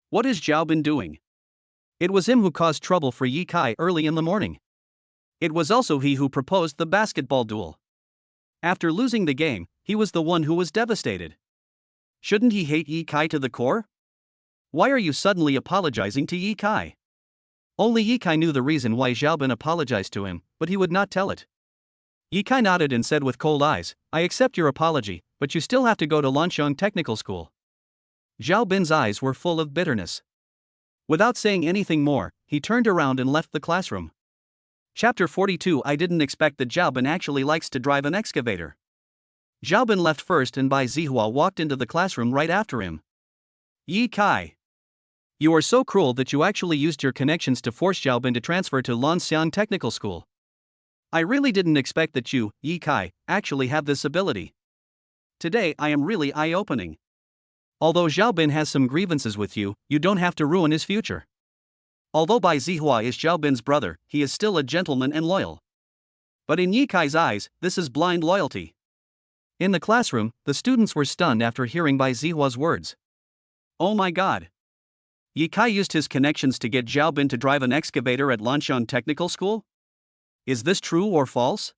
What is Zhao Bin doing? It was him who caused trouble for Yi Kai early in the morning. It was also he who proposed the basketball duel. After losing the game, he was the one who was devastated. Shouldn't he hate Yi Kai to the core? Why are you suddenly apologizing to Yi Kai? Only Yi Kai knew the reason why Zhao Bin apologized to him, but he would not tell it. Yi Kai nodded and said with cold eyes, I accept your apology, but you still have to go to Lanxiang Technical School. Zhao Bin's eyes were full of bitterness. Without saying anything more, he turned around and left the classroom. Chapter 42 I didn't expect that Zhao Bin actually likes to drive an excavator. Zhao Bin left first and Bai Zihua walked into the classroom right after him. Yi Kai. You are so cruel that you actually used your connections to force Zhao Bin to transfer to Lanxiang Technical School. I really didn't expect that you, Yi Kai, actually have this ability. Today I am really eye-opening. Although Zhao Bin has some grievances with you, you don't have to ruin his future. Although Bai Zihua is Zhao Bin's brother, he is still a gentleman and loyal. But in Yi Kai's eyes, this is blind loyalty. In the classroom, the students were stunned after hearing Bai Zihua's words. Oh my god. Yi Kai used his connections to get Zhao Bin to drive an excavator at Lanxiang Technical School? Is this true or false?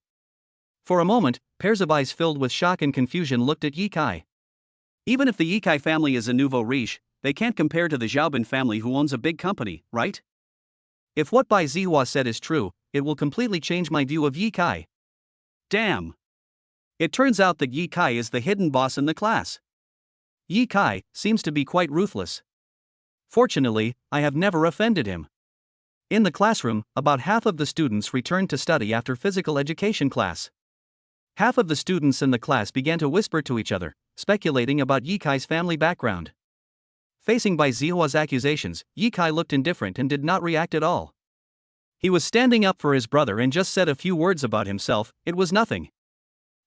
For a moment, pairs of eyes filled with shock and confusion looked at Yi Kai. Even if the Yi Kai family is a nouveau riche, they can't compare to the Zhao Bin family who owns a big company, right? If what Bai Zihua said is true, it will completely change my view of Yi Kai. Damn! It turns out that Yi Kai is the hidden boss in the class. Yi Kai seems to be quite ruthless. Fortunately, I have never offended him. In the classroom, about half of the students returned to study after physical education class. Half of the students in the class began to whisper to each other, speculating about Yi Kai's family background. Facing Bai Zihua's accusations, Yi Kai looked indifferent and did not react at all. He was standing up for his brother and just said a few words about himself. It was nothing.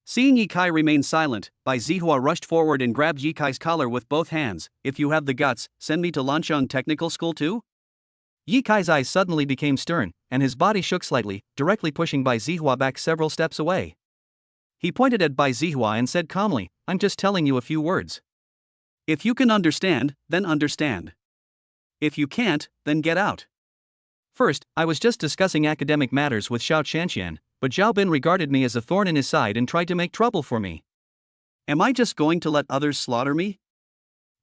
Seeing Yi Kai remain silent, Bai Zihua rushed forward and grabbed Yi Kai's collar with both hands. If you have the guts, send me to Lansheng Technical School too? Yi Kai's eyes suddenly became stern, and his body shook slightly, directly pushing Bai Zihua back several steps away. He pointed at Bai Zihua and said calmly, I'm just telling you a few words. If you can understand, then understand. If you can't, then get out. First, I was just discussing academic matters with Xiao Qianqian, but Zhao Bin regarded me as a thorn in his side and tried to make trouble for me. Am I just going to let others slaughter me?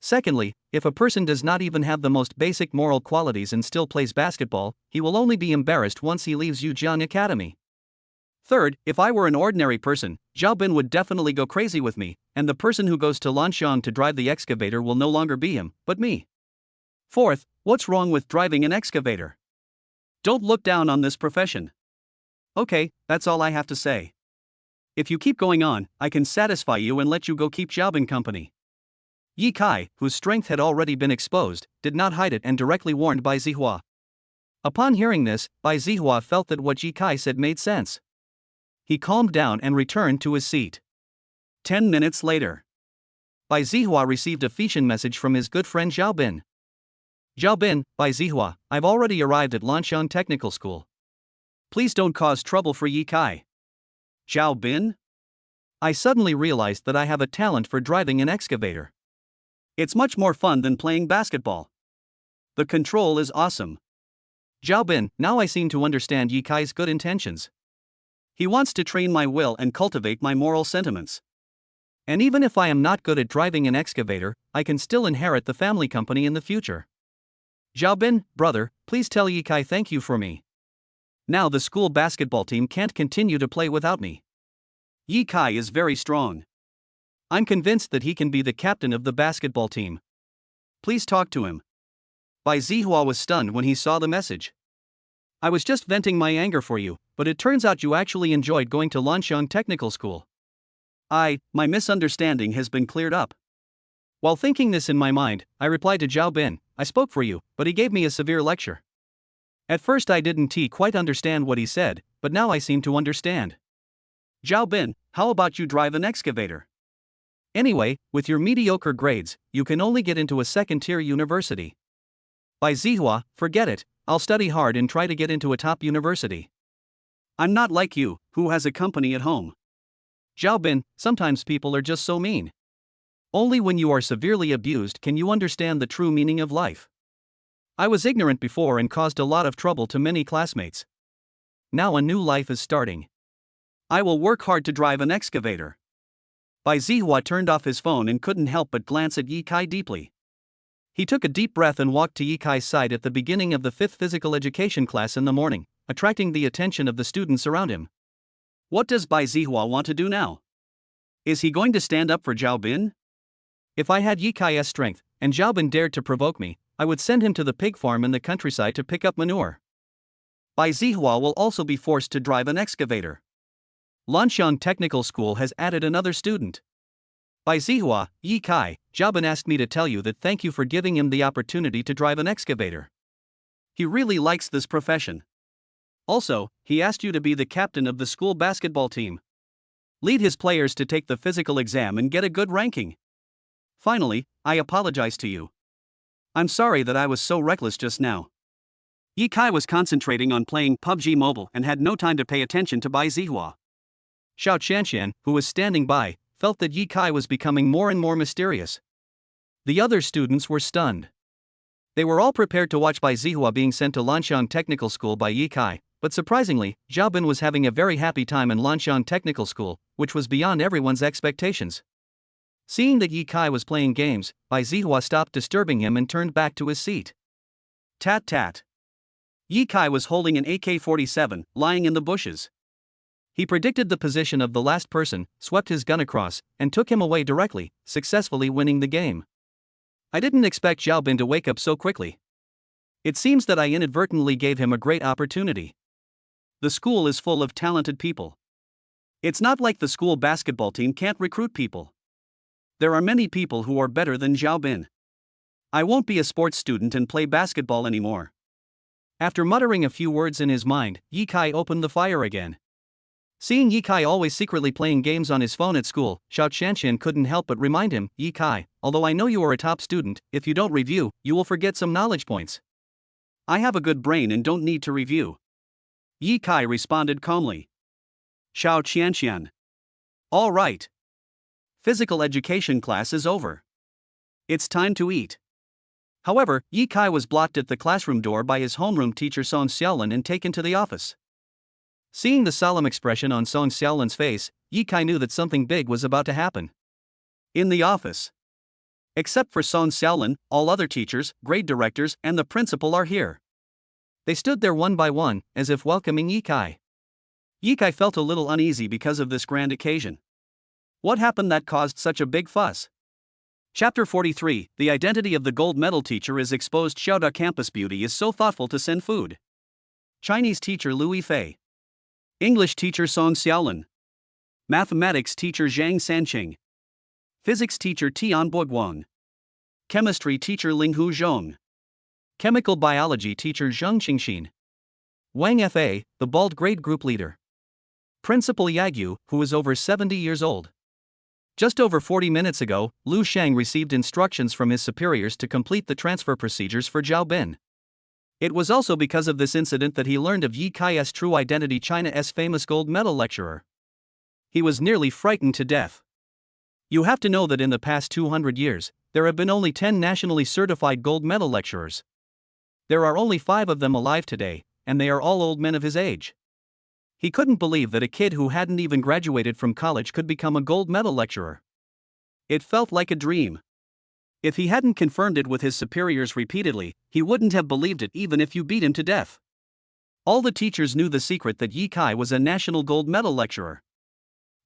Secondly, if a person does not even have the most basic moral qualities and still plays basketball, he will only be embarrassed once he leaves Yujiang Academy. Third, if I were an ordinary person, Zhao Bin would definitely go crazy with me, and the person who goes to Lansheng to drive the excavator will no longer be him, but me. Fourth, what's wrong with driving an excavator? Don't look down on this profession. Okay, that's all I have to say. If you keep going on, I can satisfy you and let you go keep Zhao Bin company. Yi Kai, whose strength had already been exposed, did not hide it and directly warned Bai Zihua. Upon hearing this, Bai Zihua felt that what Yi Kai said made sense. He calmed down and returned to his seat. 10 minutes later, Bai Zihua received a Feishan message from his good friend Zhao Bin. Zhao Bin, Bai Zihua, I've already arrived at Lansheng Technical School. Please don't cause trouble for Yi Kai. Zhao Bin? I suddenly realized that I have a talent for driving an excavator. It's much more fun than playing basketball. The control is awesome. Zhao Bin, now I seem to understand Yi Kai's good intentions. He wants to train my will and cultivate my moral sentiments. And even if I am not good at driving an excavator, I can still inherit the family company in the future. Zhao Bin, brother, please tell Yi Kai thank you for me. Now the school basketball team can't continue to play without me. Yi Kai is very strong. I'm convinced that he can be the captain of the basketball team. Please talk to him. Bai Zihua was stunned when he saw the message. I was just venting my anger for you, but it turns out you actually enjoyed going to Lansheng Technical School. My misunderstanding has been cleared up. While thinking this in my mind, I replied to Zhao Bin, I spoke for you, but he gave me a severe lecture. At first I didn't quite understand what he said, but now I seem to understand. Zhao Bin, how about you drive an excavator? Anyway, with your mediocre grades, you can only get into a second-tier university. Bai Zihua, forget it, I'll study hard and try to get into a top university. I'm not like you, who has a company at home. Zhao Bin, sometimes people are just so mean. Only when you are severely abused can you understand the true meaning of life. I was ignorant before and caused a lot of trouble to many classmates. Now a new life is starting. I will work hard to drive an excavator. Bai Zihua turned off his phone and couldn't help but glance at Yi Kai deeply. He took a deep breath and walked to Yi Kai's side at the beginning of the 5th physical education class in the morning, attracting the attention of the students around him. What does Bai Zihua want to do now? Is he going to stand up for Zhao Bin? If I had Yi Kai's strength, and Zhao Bin dared to provoke me, I would send him to the pig farm in the countryside to pick up manure. Bai Zihua will also be forced to drive an excavator. Lansheng Technical School has added another student. Bai Zihua, Yi Kai, Zhao Bin asked me to tell you that thank you for giving him the opportunity to drive an excavator. He really likes this profession. Also, he asked you to be the captain of the school basketball team. Lead his players to take the physical exam and get a good ranking. Finally, I apologize to you. I'm sorry that I was so reckless just now. Yi Kai was concentrating on playing PUBG Mobile and had no time to pay attention to Bai Zihua. Xiao Qianqian, who was standing by, felt that Yi Kai was becoming more and more mysterious. The other students were stunned. They were all prepared to watch Bai Zihua being sent to Lansheng Technical School by Yi Kai, but surprisingly, Zhao Bin was having a very happy time in Lansheng Technical School, which was beyond everyone's expectations. Seeing that Yi Kai was playing games, Bai Zihua stopped disturbing him and turned back to his seat. Tat tat. Yi Kai was holding an AK-47, lying in the bushes. He predicted the position of the last person, swept his gun across, and took him away directly, successfully winning the game. I didn't expect Xiao Bin to wake up so quickly. It seems that I inadvertently gave him a great opportunity. The school is full of talented people. It's not like the school basketball team can't recruit people. There are many people who are better than Xiao Bin. I won't be a sports student and play basketball anymore. After muttering a few words in his mind, Ye Kai opened the fire again. Seeing Ye Kai always secretly playing games on his phone at school, Xiao Qianxian couldn't help but remind him, Ye Kai, although I know you are a top student, if you don't review, you will forget some knowledge points. I have a good brain and don't need to review. Ye Kai responded calmly. Xiao Qianxian. All right. Physical education class is over. It's time to eat. However, Ye Kai was blocked at the classroom door by his homeroom teacher Song Xiaolin and taken to the office. Seeing the solemn expression on Song Xiaolin's face, Ye Kai knew that something big was about to happen. In the office. Except for Song Xiaolin, all other teachers, grade directors, and the principal are here. They stood there one by one, as if welcoming Ye Kai. Ye Kai felt a little uneasy because of this grand occasion. What happened that caused such a big fuss? Chapter 43, The identity of the gold medal teacher is exposed. Xiaoda campus beauty is so thoughtful to send food. Chinese teacher Lu Yifei. English teacher Song Xiaolin. Mathematics teacher Zhang Sanqing. Physics teacher Tian Boguang. Chemistry teacher Linghu Zhong. Chemical biology teacher Zheng Qingxin. Wang Fa, the bald grade group leader. Principal Yagyu, who is over 70 years old. Just over 40 minutes ago, Lu Shang received instructions from his superiors to complete the transfer procedures for Xiao Bin. It was also because of this incident that he learned of Ye Kai's true identity, China's famous gold medal lecturer. He was nearly frightened to death. You have to know that in the past 200 years, there have been only 10 nationally certified gold medal lecturers. There are only 5 of them alive today, and they are all old men of his age. He couldn't believe that a kid who hadn't even graduated from college could become a gold medal lecturer. It felt like a dream. If he hadn't confirmed it with his superiors repeatedly, he wouldn't have believed it even if you beat him to death. All the teachers knew the secret that Ye Kai was a national gold medal lecturer.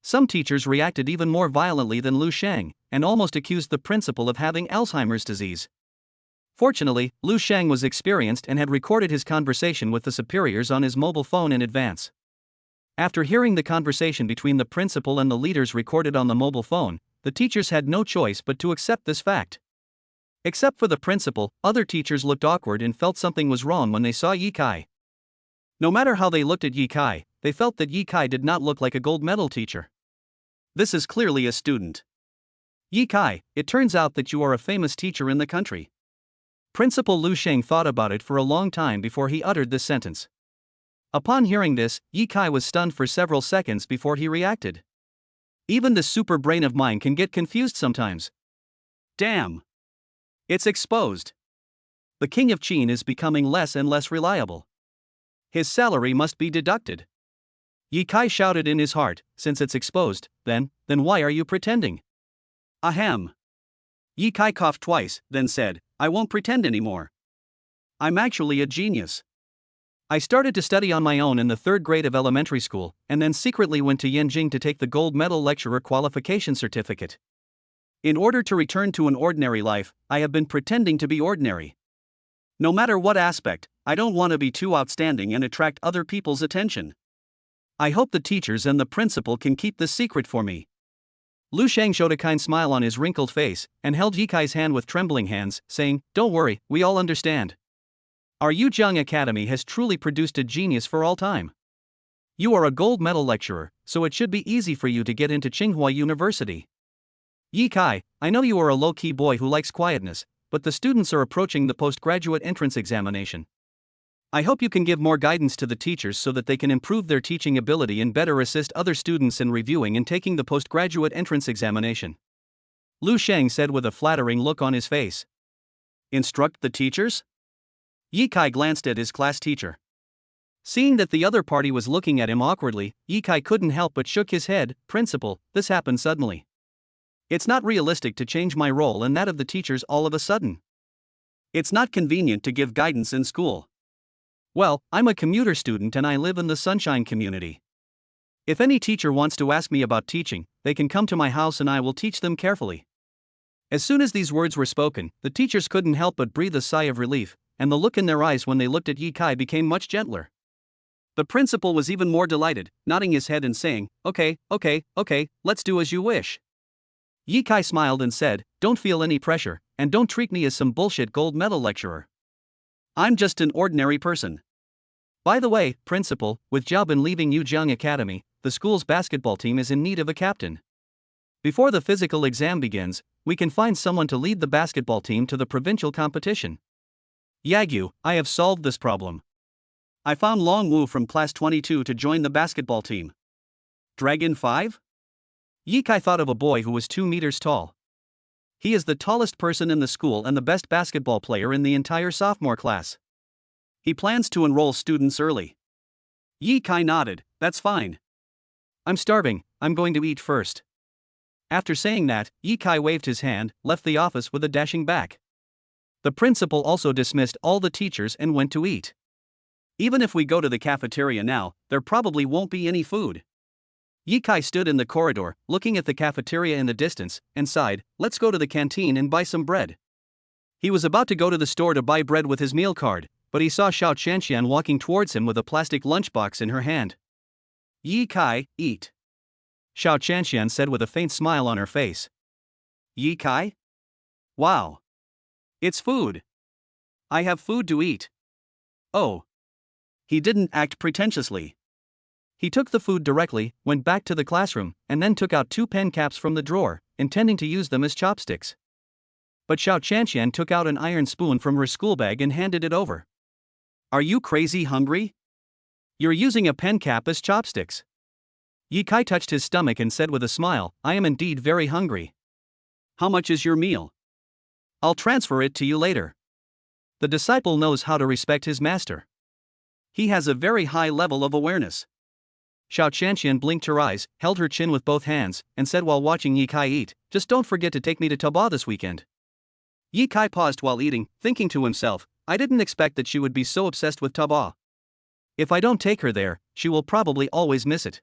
Some teachers reacted even more violently than Lu Shang, and almost accused the principal of having Alzheimer's disease. Fortunately, Lu Shang was experienced and had recorded his conversation with the superiors on his mobile phone in advance. After hearing the conversation between the principal and the leaders recorded on the mobile phone, the teachers had no choice but to accept this fact. Except for the principal, other teachers looked awkward and felt something was wrong when they saw Ye Kai. No matter how they looked at Ye Kai, they felt that Ye Kai did not look like a gold medal teacher. This is clearly a student. Ye Kai, it turns out that you are a famous teacher in the country. Principal Lu Sheng thought about it for a long time before he uttered this sentence. Upon hearing this, Ye Kai was stunned for several seconds before he reacted. Even the super brain of mine can get confused sometimes. Damn! It's exposed. The king of Qin is becoming less and less reliable. His salary must be deducted. Ye Kai shouted in his heart, since it's exposed, then why are you pretending? Ahem. Ye Kai coughed twice, then said, I won't pretend anymore. I'm actually a genius. I started to study on my own in the 3rd grade of elementary school, and then secretly went to Yanjing to take the gold medal lecturer qualification certificate. In order to return to an ordinary life, I have been pretending to be ordinary. No matter what aspect, I don't want to be too outstanding and attract other people's attention. I hope the teachers and the principal can keep this secret for me. Lu Shang showed a kind smile on his wrinkled face, and held Ye Kai's hand with trembling hands, saying, Don't worry, we all understand. Our Yujiang Academy has truly produced a genius for all time. You are a gold medal lecturer, so it should be easy for you to get into Tsinghua University. Ye Kai, I know you are a low-key boy who likes quietness, but the students are approaching the postgraduate entrance examination. I hope you can give more guidance to the teachers so that they can improve their teaching ability and better assist other students in reviewing and taking the postgraduate entrance examination. Lu Sheng said with a flattering look on his face. Instruct the teachers? Ye Kai glanced at his class teacher. Seeing that the other party was looking at him awkwardly, Ye Kai couldn't help but shook his head. Principal, this happened suddenly. It's not realistic to change my role and that of the teachers all of a sudden. It's not convenient to give guidance in school. Well, I'm a commuter student and I live in the Sunshine community. If any teacher wants to ask me about teaching, they can come to my house and I will teach them carefully. As soon as these words were spoken, the teachers couldn't help but breathe a sigh of relief, and the look in their eyes when they looked at Yi Kai became much gentler. The principal was even more delighted, nodding his head and saying, okay, let's do as you wish. Yi Kai smiled and said, don't feel any pressure, and don't treat me as some bullshit gold medal lecturer. I'm just an ordinary person. By the way, principal, with Jiaobin leaving Yuzhang Academy, the school's basketball team is in need of a captain. Before the physical exam begins, we can find someone to lead the basketball team to the provincial competition. Yagyu, I have solved this problem. I found Long Wu from class 22 to join the basketball team. Dragon 5? Yi Kai thought of a boy who was 2 meters tall. He is the tallest person in the school and the best basketball player in the entire sophomore class. He plans to enroll students early. Yi Kai nodded, that's fine. I'm starving, I'm going to eat first. After saying that, Yi Kai waved his hand, left the office with a dashing back. The principal also dismissed all the teachers and went to eat. Even if we go to the cafeteria now, there probably won't be any food. Yi Kai stood in the corridor, looking at the cafeteria in the distance, and sighed, let's go to the canteen and buy some bread. He was about to go to the store to buy bread with his meal card, but he saw Xiao Qianxian walking towards him with a plastic lunchbox in her hand. Yi Kai, eat. Xiao Qianxian said with a faint smile on her face. Yi Kai? Wow. It's food. I have food to eat. Oh. He didn't act pretentiously. He took the food directly, went back to the classroom, and then took out 2 pen caps from the drawer, intending to use them as chopsticks. But Xiao Qianxian took out an iron spoon from her school bag and handed it over. Are you crazy hungry? You're using a pen cap as chopsticks. Yi Kai touched his stomach and said with a smile, I am indeed very hungry. How much is your meal? I'll transfer it to you later. The disciple knows how to respect his master. He has a very high level of awareness. Xiao Qianxian blinked her eyes, held her chin with both hands, and said while watching Yi Kai eat, just don't forget to take me to Taba this weekend. Yi Kai paused while eating, thinking to himself, I didn't expect that she would be so obsessed with Taba. If I don't take her there, she will probably always miss it.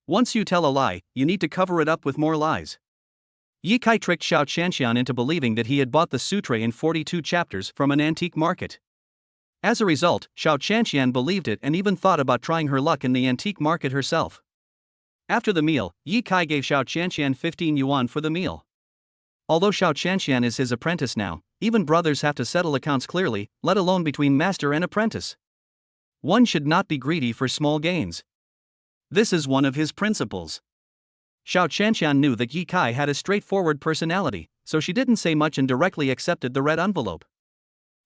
Once you tell a lie, you need to cover it up with more lies. Yi Kai tricked Xiao Qianxian into believing that he had bought the sutra in 42 chapters from an antique market. As a result, Xiao Qianxian believed it and even thought about trying her luck in the antique market herself. After the meal, Yi Kai gave Xiao Qianxian 15 yuan for the meal. Although Xiao Qianxian is his apprentice now, even brothers have to settle accounts clearly, let alone between master and apprentice. One should not be greedy for small gains. This is one of his principles. Xiao Qianxian knew that Yi Kai had a straightforward personality, so she didn't say much and directly accepted the red envelope.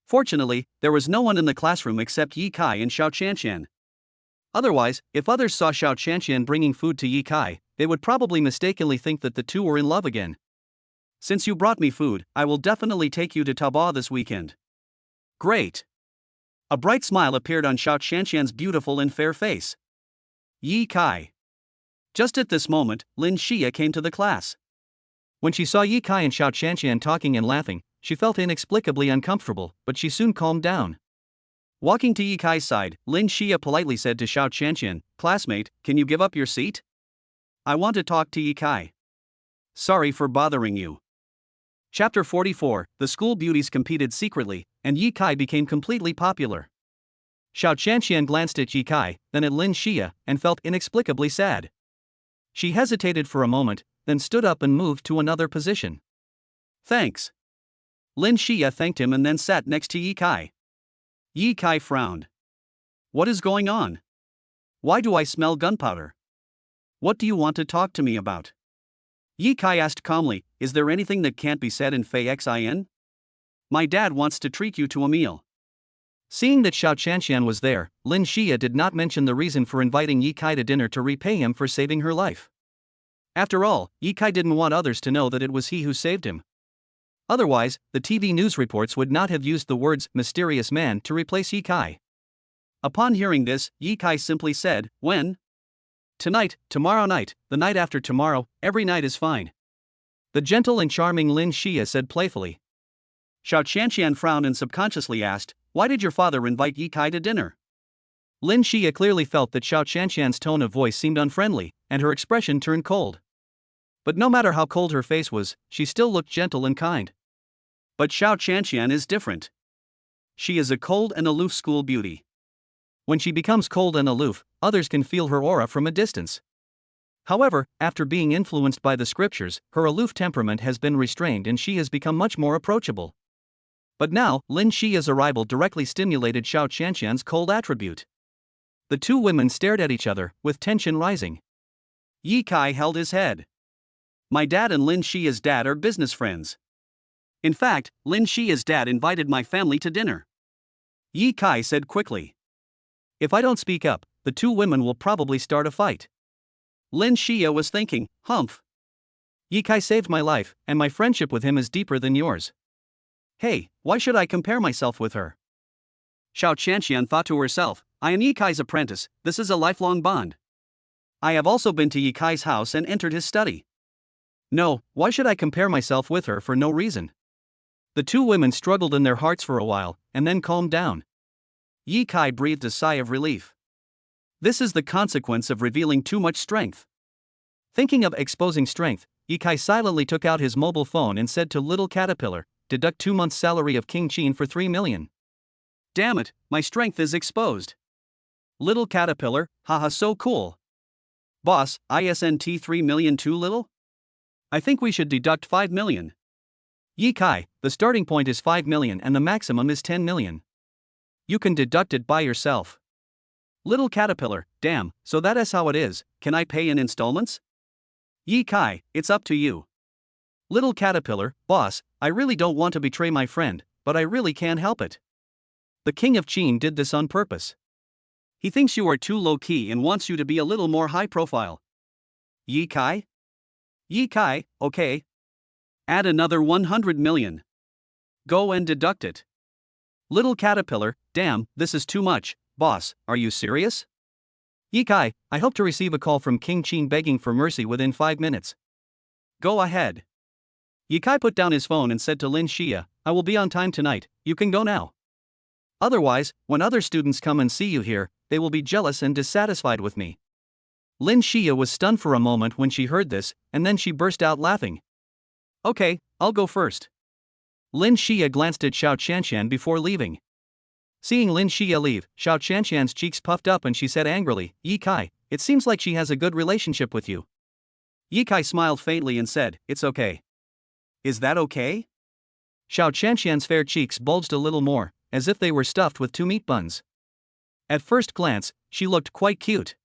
Fortunately, there was no one in the classroom except Yi Kai and Xiao Qianxian. Otherwise, if others saw Xiao Qianxian bringing food to Yi Kai, they would probably mistakenly think that the two were in love again. Since you brought me food, I will definitely take you to Taba this weekend. Great. A bright smile appeared on Xiao Qianxian's beautiful and fair face. Yi Kai. Just at this moment, Lin Xia came to the class. When she saw Yi Kai and Xiao Qianxian talking and laughing, she felt inexplicably uncomfortable, but she soon calmed down. Walking to Yi Kai's side, Lin Xia politely said to Xiao Qianxian, classmate, can you give up your seat? I want to talk to Yi Kai. Sorry for bothering you. Chapter 44, the school beauties competed secretly, and Yi Kai became completely popular. Xiao Qianxian glanced at Yi Kai, then at Lin Xia, and felt inexplicably sad. She hesitated for a moment, then stood up and moved to another position. Thanks. Lin Xia thanked him and then sat next to Yi Kai. Yi Kai frowned. What is going on? Why do I smell gunpowder? What do you want to talk to me about? Yi Kai asked calmly, is there anything that can't be said in Fei Xin? My dad wants to treat you to a meal. Seeing that Xiao Qianxian was there, Lin Xia did not mention the reason for inviting Yi Kai to dinner to repay him for saving her life. After all, Yi Kai didn't want others to know that it was he who saved him. Otherwise, the TV news reports would not have used the words mysterious man to replace Yi Kai. Upon hearing this, Yi Kai simply said, when? Tonight, tomorrow night, the night after tomorrow, every night is fine. The gentle and charming Lin Xia said playfully. Xiao Qianxian frowned and subconsciously asked, why did your father invite Yi Kai to dinner? Lin Xia clearly felt that Xiao Qianqian's tone of voice seemed unfriendly, and her expression turned cold. But no matter how cold her face was, she still looked gentle and kind. But Xiao Qianqian is different. She is a cold and aloof school beauty. When she becomes cold and aloof, others can feel her aura from a distance. However, after being influenced by the scriptures, her aloof temperament has been restrained and she has become much more approachable. But now, Lin Xia's arrival directly stimulated Xiao Qianqian's cold attribute. The two women stared at each other, with tension rising. Yi Kai held his head. My dad and Lin Xia's dad are business friends. In fact, Lin Xia's dad invited my family to dinner. Yi Kai said quickly. If I don't speak up, the two women will probably start a fight. Lin Xia was thinking, humph. Yi Kai saved my life, and my friendship with him is deeper than yours. Hey, why should I compare myself with her? Xiao Qianqian thought to herself, I am Yi Kai's apprentice, this is a lifelong bond. I have also been to Yi Kai's house and entered his study. No, why should I compare myself with her for no reason? The two women struggled in their hearts for a while, and then calmed down. Yi Kai breathed a sigh of relief. This is the consequence of revealing too much strength. Thinking of exposing strength, Yi Kai silently took out his mobile phone and said to Little Caterpillar, deduct 2 months' salary of King Qin for 3 million. Damn it, my strength is exposed. Little Caterpillar, haha, so cool. Boss, isn't 3 million too little? I think we should deduct 5 million. Yi Kai, the starting point is 5 million and the maximum is 10 million. You can deduct it by yourself. Little Caterpillar, damn, so that is how it is, can I pay in installments? Yi Kai, it's up to you. Little Caterpillar, boss, I really don't want to betray my friend, but I really can't help it. The King of Qin did this on purpose. He thinks you are too low-key and wants you to be a little more high-profile. Yi Kai? Yi Kai, okay. Add another 100 million. Go and deduct it. Little Caterpillar, damn, this is too much, boss, are you serious? Yi Kai, I hope to receive a call from King Qin begging for mercy within 5 minutes. Go ahead. Yi Kai put down his phone and said to Lin Xia, I will be on time tonight, you can go now. Otherwise, when other students come and see you here, they will be jealous and dissatisfied with me. Lin Xia was stunned for a moment when she heard this, and then she burst out laughing. Okay, I'll go first. Lin Xia glanced at Xiao Qianqian before leaving. Seeing Lin Xia leave, Xiao Qianqian's cheeks puffed up and she said angrily, Yi Kai, it seems like she has a good relationship with you. Yi Kai smiled faintly and said, it's okay. Is that okay? Xiao Qianqian's fair cheeks bulged a little more, as if they were stuffed with 2 meat buns. At first glance, she looked quite cute.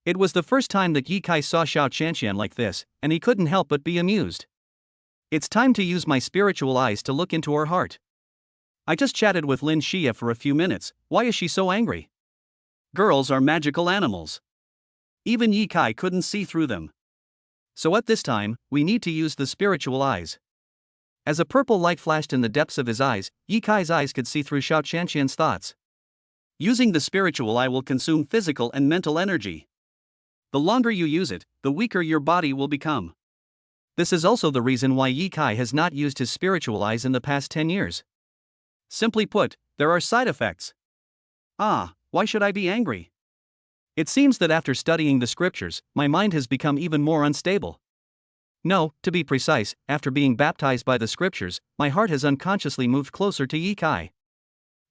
It was the first time that Yi Kai saw Xiao Qianqian like this, and he couldn't help but be amused. It's time to use my spiritual eyes to look into her heart. I just chatted with Lin Xia for a few minutes, why is she so angry? Girls are magical animals. Even Yi Kai couldn't see through them. So at this time, we need to use the spiritual eyes. As a purple light flashed in the depths of his eyes, Yi Kai's eyes could see through Xiao Qianqian's thoughts. Using the spiritual eye will consume physical and mental energy. The longer you use it, the weaker your body will become. This is also the reason why Yi Kai has not used his spiritual eyes in the past 10 years. Simply put, there are side effects. Ah, why should I be angry? It seems that after studying the scriptures, my mind has become even more unstable. No, to be precise, after being baptized by the scriptures, my heart has unconsciously moved closer to Yi Kai.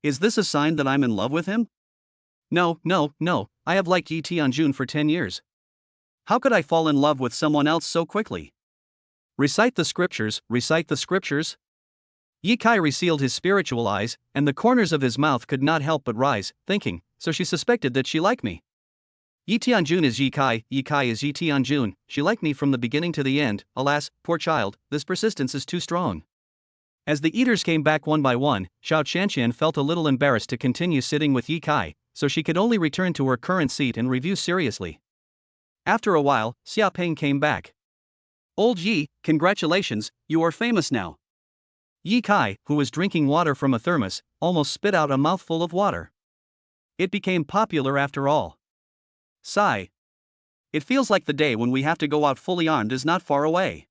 Is this a sign that I'm in love with him? No, I have liked Yi Tianjun for 10 years. How could I fall in love with someone else so quickly? Recite the scriptures, recite the scriptures. Yi Kai resealed his spiritual eyes, and the corners of his mouth could not help but rise, thinking, so she suspected that she liked me. Yi Tianjun is Yi Kai is Yi Tianjun, she liked me from the beginning to the end, alas, poor child, this persistence is too strong. As the eaters came back one by one, Xiao Qianqian felt a little embarrassed to continue sitting with Yi Kai, so she could only return to her current seat and review seriously. After a while, Xia Peng came back. Old Yi, congratulations, you are famous now. Yi Kai, who was drinking water from a thermos, almost spit out a mouthful of water. It became popular after all. Sigh. It feels like the day when we have to go out fully armed is not far away.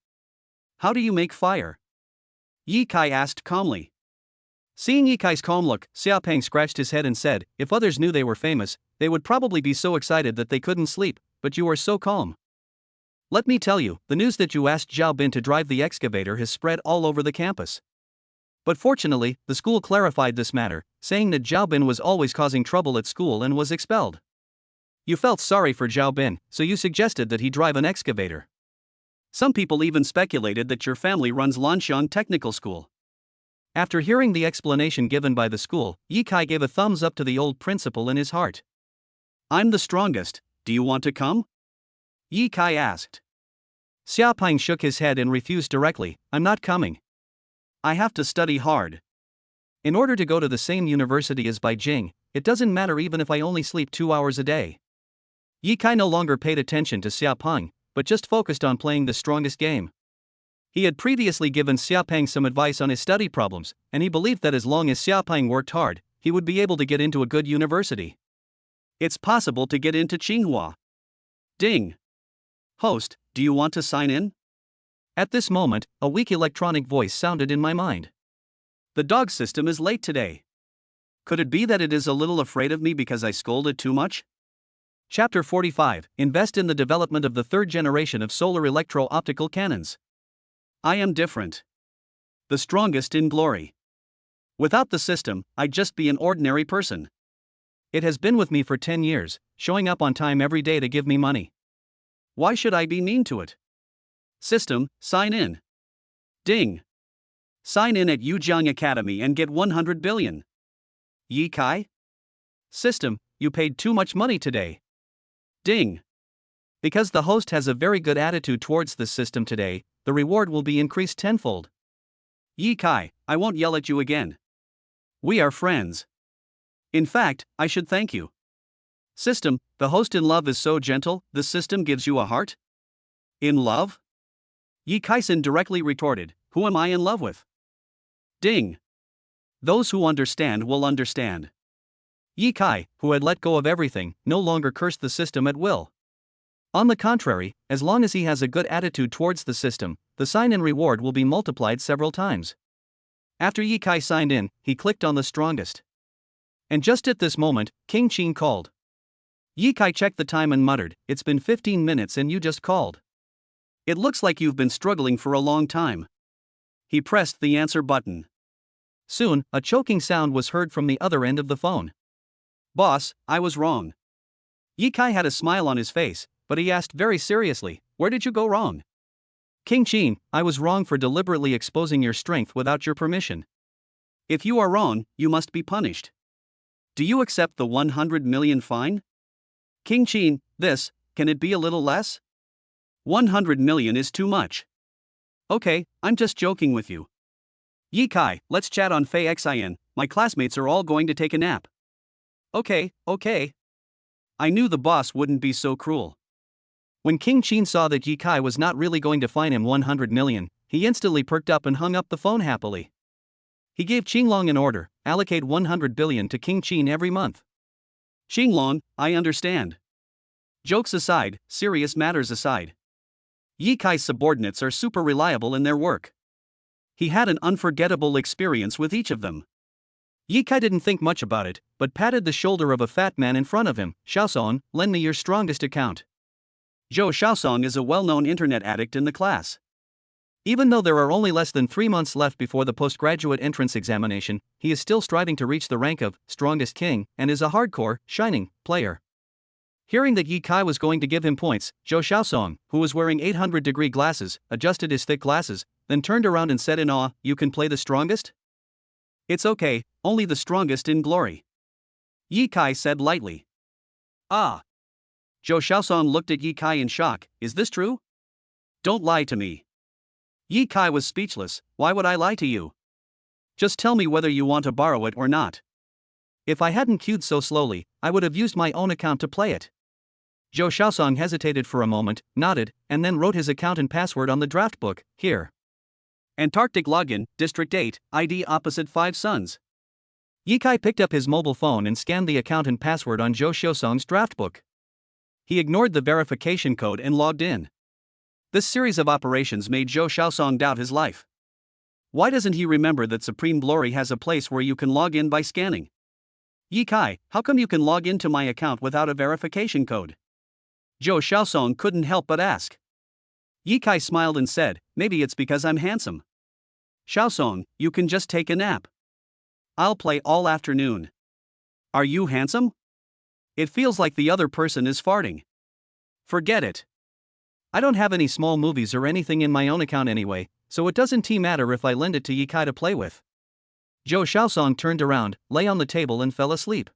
How do you make fire? Yi Kai asked calmly. Seeing Ye Kai's calm look, Xiaopeng scratched his head and said, "If others knew they were famous, they would probably be so excited that they couldn't sleep, but you are so calm. Let me tell you, the news that you asked Zhao Bin to drive the excavator has spread all over the campus. But fortunately, the school clarified this matter, saying that Zhao Bin was always causing trouble at school and was expelled. You felt sorry for Zhao Bin, so you suggested that he drive an excavator. Some people even speculated that your family runs Lanxiang Technical School." After hearing the explanation given by the school, Ye Kai gave a thumbs up to the old principal in his heart. "I'm the strongest, do you want to come?" Ye Kai asked. Xiaopeng shook his head and refused directly, "I'm not coming. I have to study hard. In order to go to the same university as Beijing, it doesn't matter even if I only sleep 2 hours a day." Ye Kai no longer paid attention to Xiaopeng, but just focused on playing the strongest game. He had previously given Xiaopeng some advice on his study problems, and he believed that as long as Xiaopeng worked hard, he would be able to get into a good university. It's possible to get into Tsinghua. Ding. Host, do you want to sign in? At this moment, a weak electronic voice sounded in my mind. The dog system is late today. Could it be that it is a little afraid of me because I scolded too much? Chapter 45, Invest in the development of the third generation of solar electro-optical cannons. I am different. The strongest in glory. Without the system, I'd just be an ordinary person. It has been with me for 10 years, showing up on time every day to give me money. Why should I be mean to it? System, sign in. Ding. Sign in at Yujiang Academy and get 100 billion. Ye Kai? System, you paid too much money today. Ding. Because the host has a very good attitude towards this system today, the reward will be increased tenfold. Ye Kai, I won't yell at you again. We are friends. In fact, I should thank you. System, the host in love is so gentle, this system gives you a heart? In love? Ye Kai-san directly retorted, who am I in love with? Ding. Those who understand will understand. Ye Kai, who had let go of everything, no longer cursed the system at will. On the contrary, as long as he has a good attitude towards the system, the sign-in reward will be multiplied several times. After Ye Kai signed in, he clicked on the strongest. And just at this moment, King Qin called. Ye Kai checked the time and muttered, "It's been 15 minutes and you just called. It looks like you've been struggling for a long time." He pressed the answer button. Soon, a choking sound was heard from the other end of the phone. "Boss, I was wrong." Ye Kai had a smile on his face, but he asked very seriously, "Where did you go wrong?" King Qin, I was wrong for deliberately exposing your strength without your permission. If you are wrong, you must be punished. Do you accept the 100 million fine? King Qin, can it be a little less? 100 million is too much. Okay, I'm just joking with you. Ye Kai, let's chat on Fei Xin, my classmates are all going to take a nap. Okay. I knew the boss wouldn't be so cruel. When King Qin saw that Ye Kai was not really going to fine him 100 million, he instantly perked up and hung up the phone happily. He gave Qinglong an order, allocate 100 billion to King Qin every month. Qinglong, I understand. Jokes aside, serious matters aside. Ye Kai's subordinates are super reliable in their work. He had an unforgettable experience with each of them. Ye Kai didn't think much about it, but patted the shoulder of a fat man in front of him. "Xiaosong, lend me your strongest account." Zhou Xiaosong is a well-known internet addict in the class. Even though there are only less than 3 months left before the postgraduate entrance examination, he is still striving to reach the rank of strongest king and is a hardcore, shining player. Hearing that Ye Kai was going to give him points, Zhou Xiaosong, who was wearing 800-degree glasses, adjusted his thick glasses, then turned around and said in awe, "You can play the strongest?" "It's okay, only the strongest in glory," Ye Kai said lightly. "Ah." Zhou Xiaosong looked at Ye Kai in shock, "Is this true? Don't lie to me." Ye Kai was speechless. "Why would I lie to you? Just tell me whether you want to borrow it or not." If I hadn't queued so slowly, I would have used my own account to play it. Zhou Xiaosong hesitated for a moment, nodded, and then wrote his account and password on the draft book. "Here. Antarctic login, District 8, ID opposite 5 Suns." Ye Kai picked up his mobile phone and scanned the account and password on Zhou Xiaosong's draft book. He ignored the verification code and logged in. This series of operations made Zhou Xiaosong doubt his life. Why doesn't he remember that Supreme Glory has a place where you can log in by scanning? Yi Kai, how come you can log into my account without a verification code? Zhou Xiaosong couldn't help but ask. Yi Kai smiled and said, maybe it's because I'm handsome. Xiaosong, you can just take a nap. I'll play all afternoon. Are you handsome? It feels like the other person is farting. Forget it. I don't have any small movies or anything in my own account anyway, so it doesn't matter if I lend it to Yi Kai to play with. Zhou Xiaosong turned around, lay on the table and fell asleep.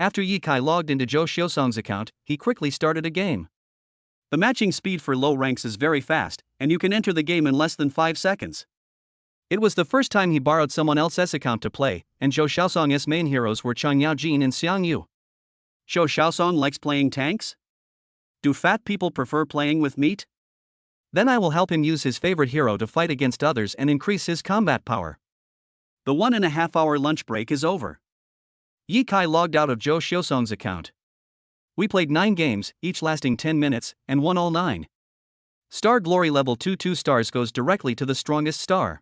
After Yi Kai logged into Zhou Xiaosong's account, he quickly started a game. The matching speed for low ranks is very fast, and you can enter the game in less than 5 seconds. It was the first time he borrowed someone else's account to play, and Zhou Xiaosong's main heroes were Chang Yaojin and Xiang Yu. Zhou Xiaosong likes playing tanks? Do fat people prefer playing with meat? Then I will help him use his favorite hero to fight against others and increase his combat power. The 1.5-hour lunch break is over. Yi Kai logged out of Zhou Xiaosong's account. We played 9 games, each lasting 10 minutes, and won all 9. Star Glory level 2 stars goes directly to the strongest star.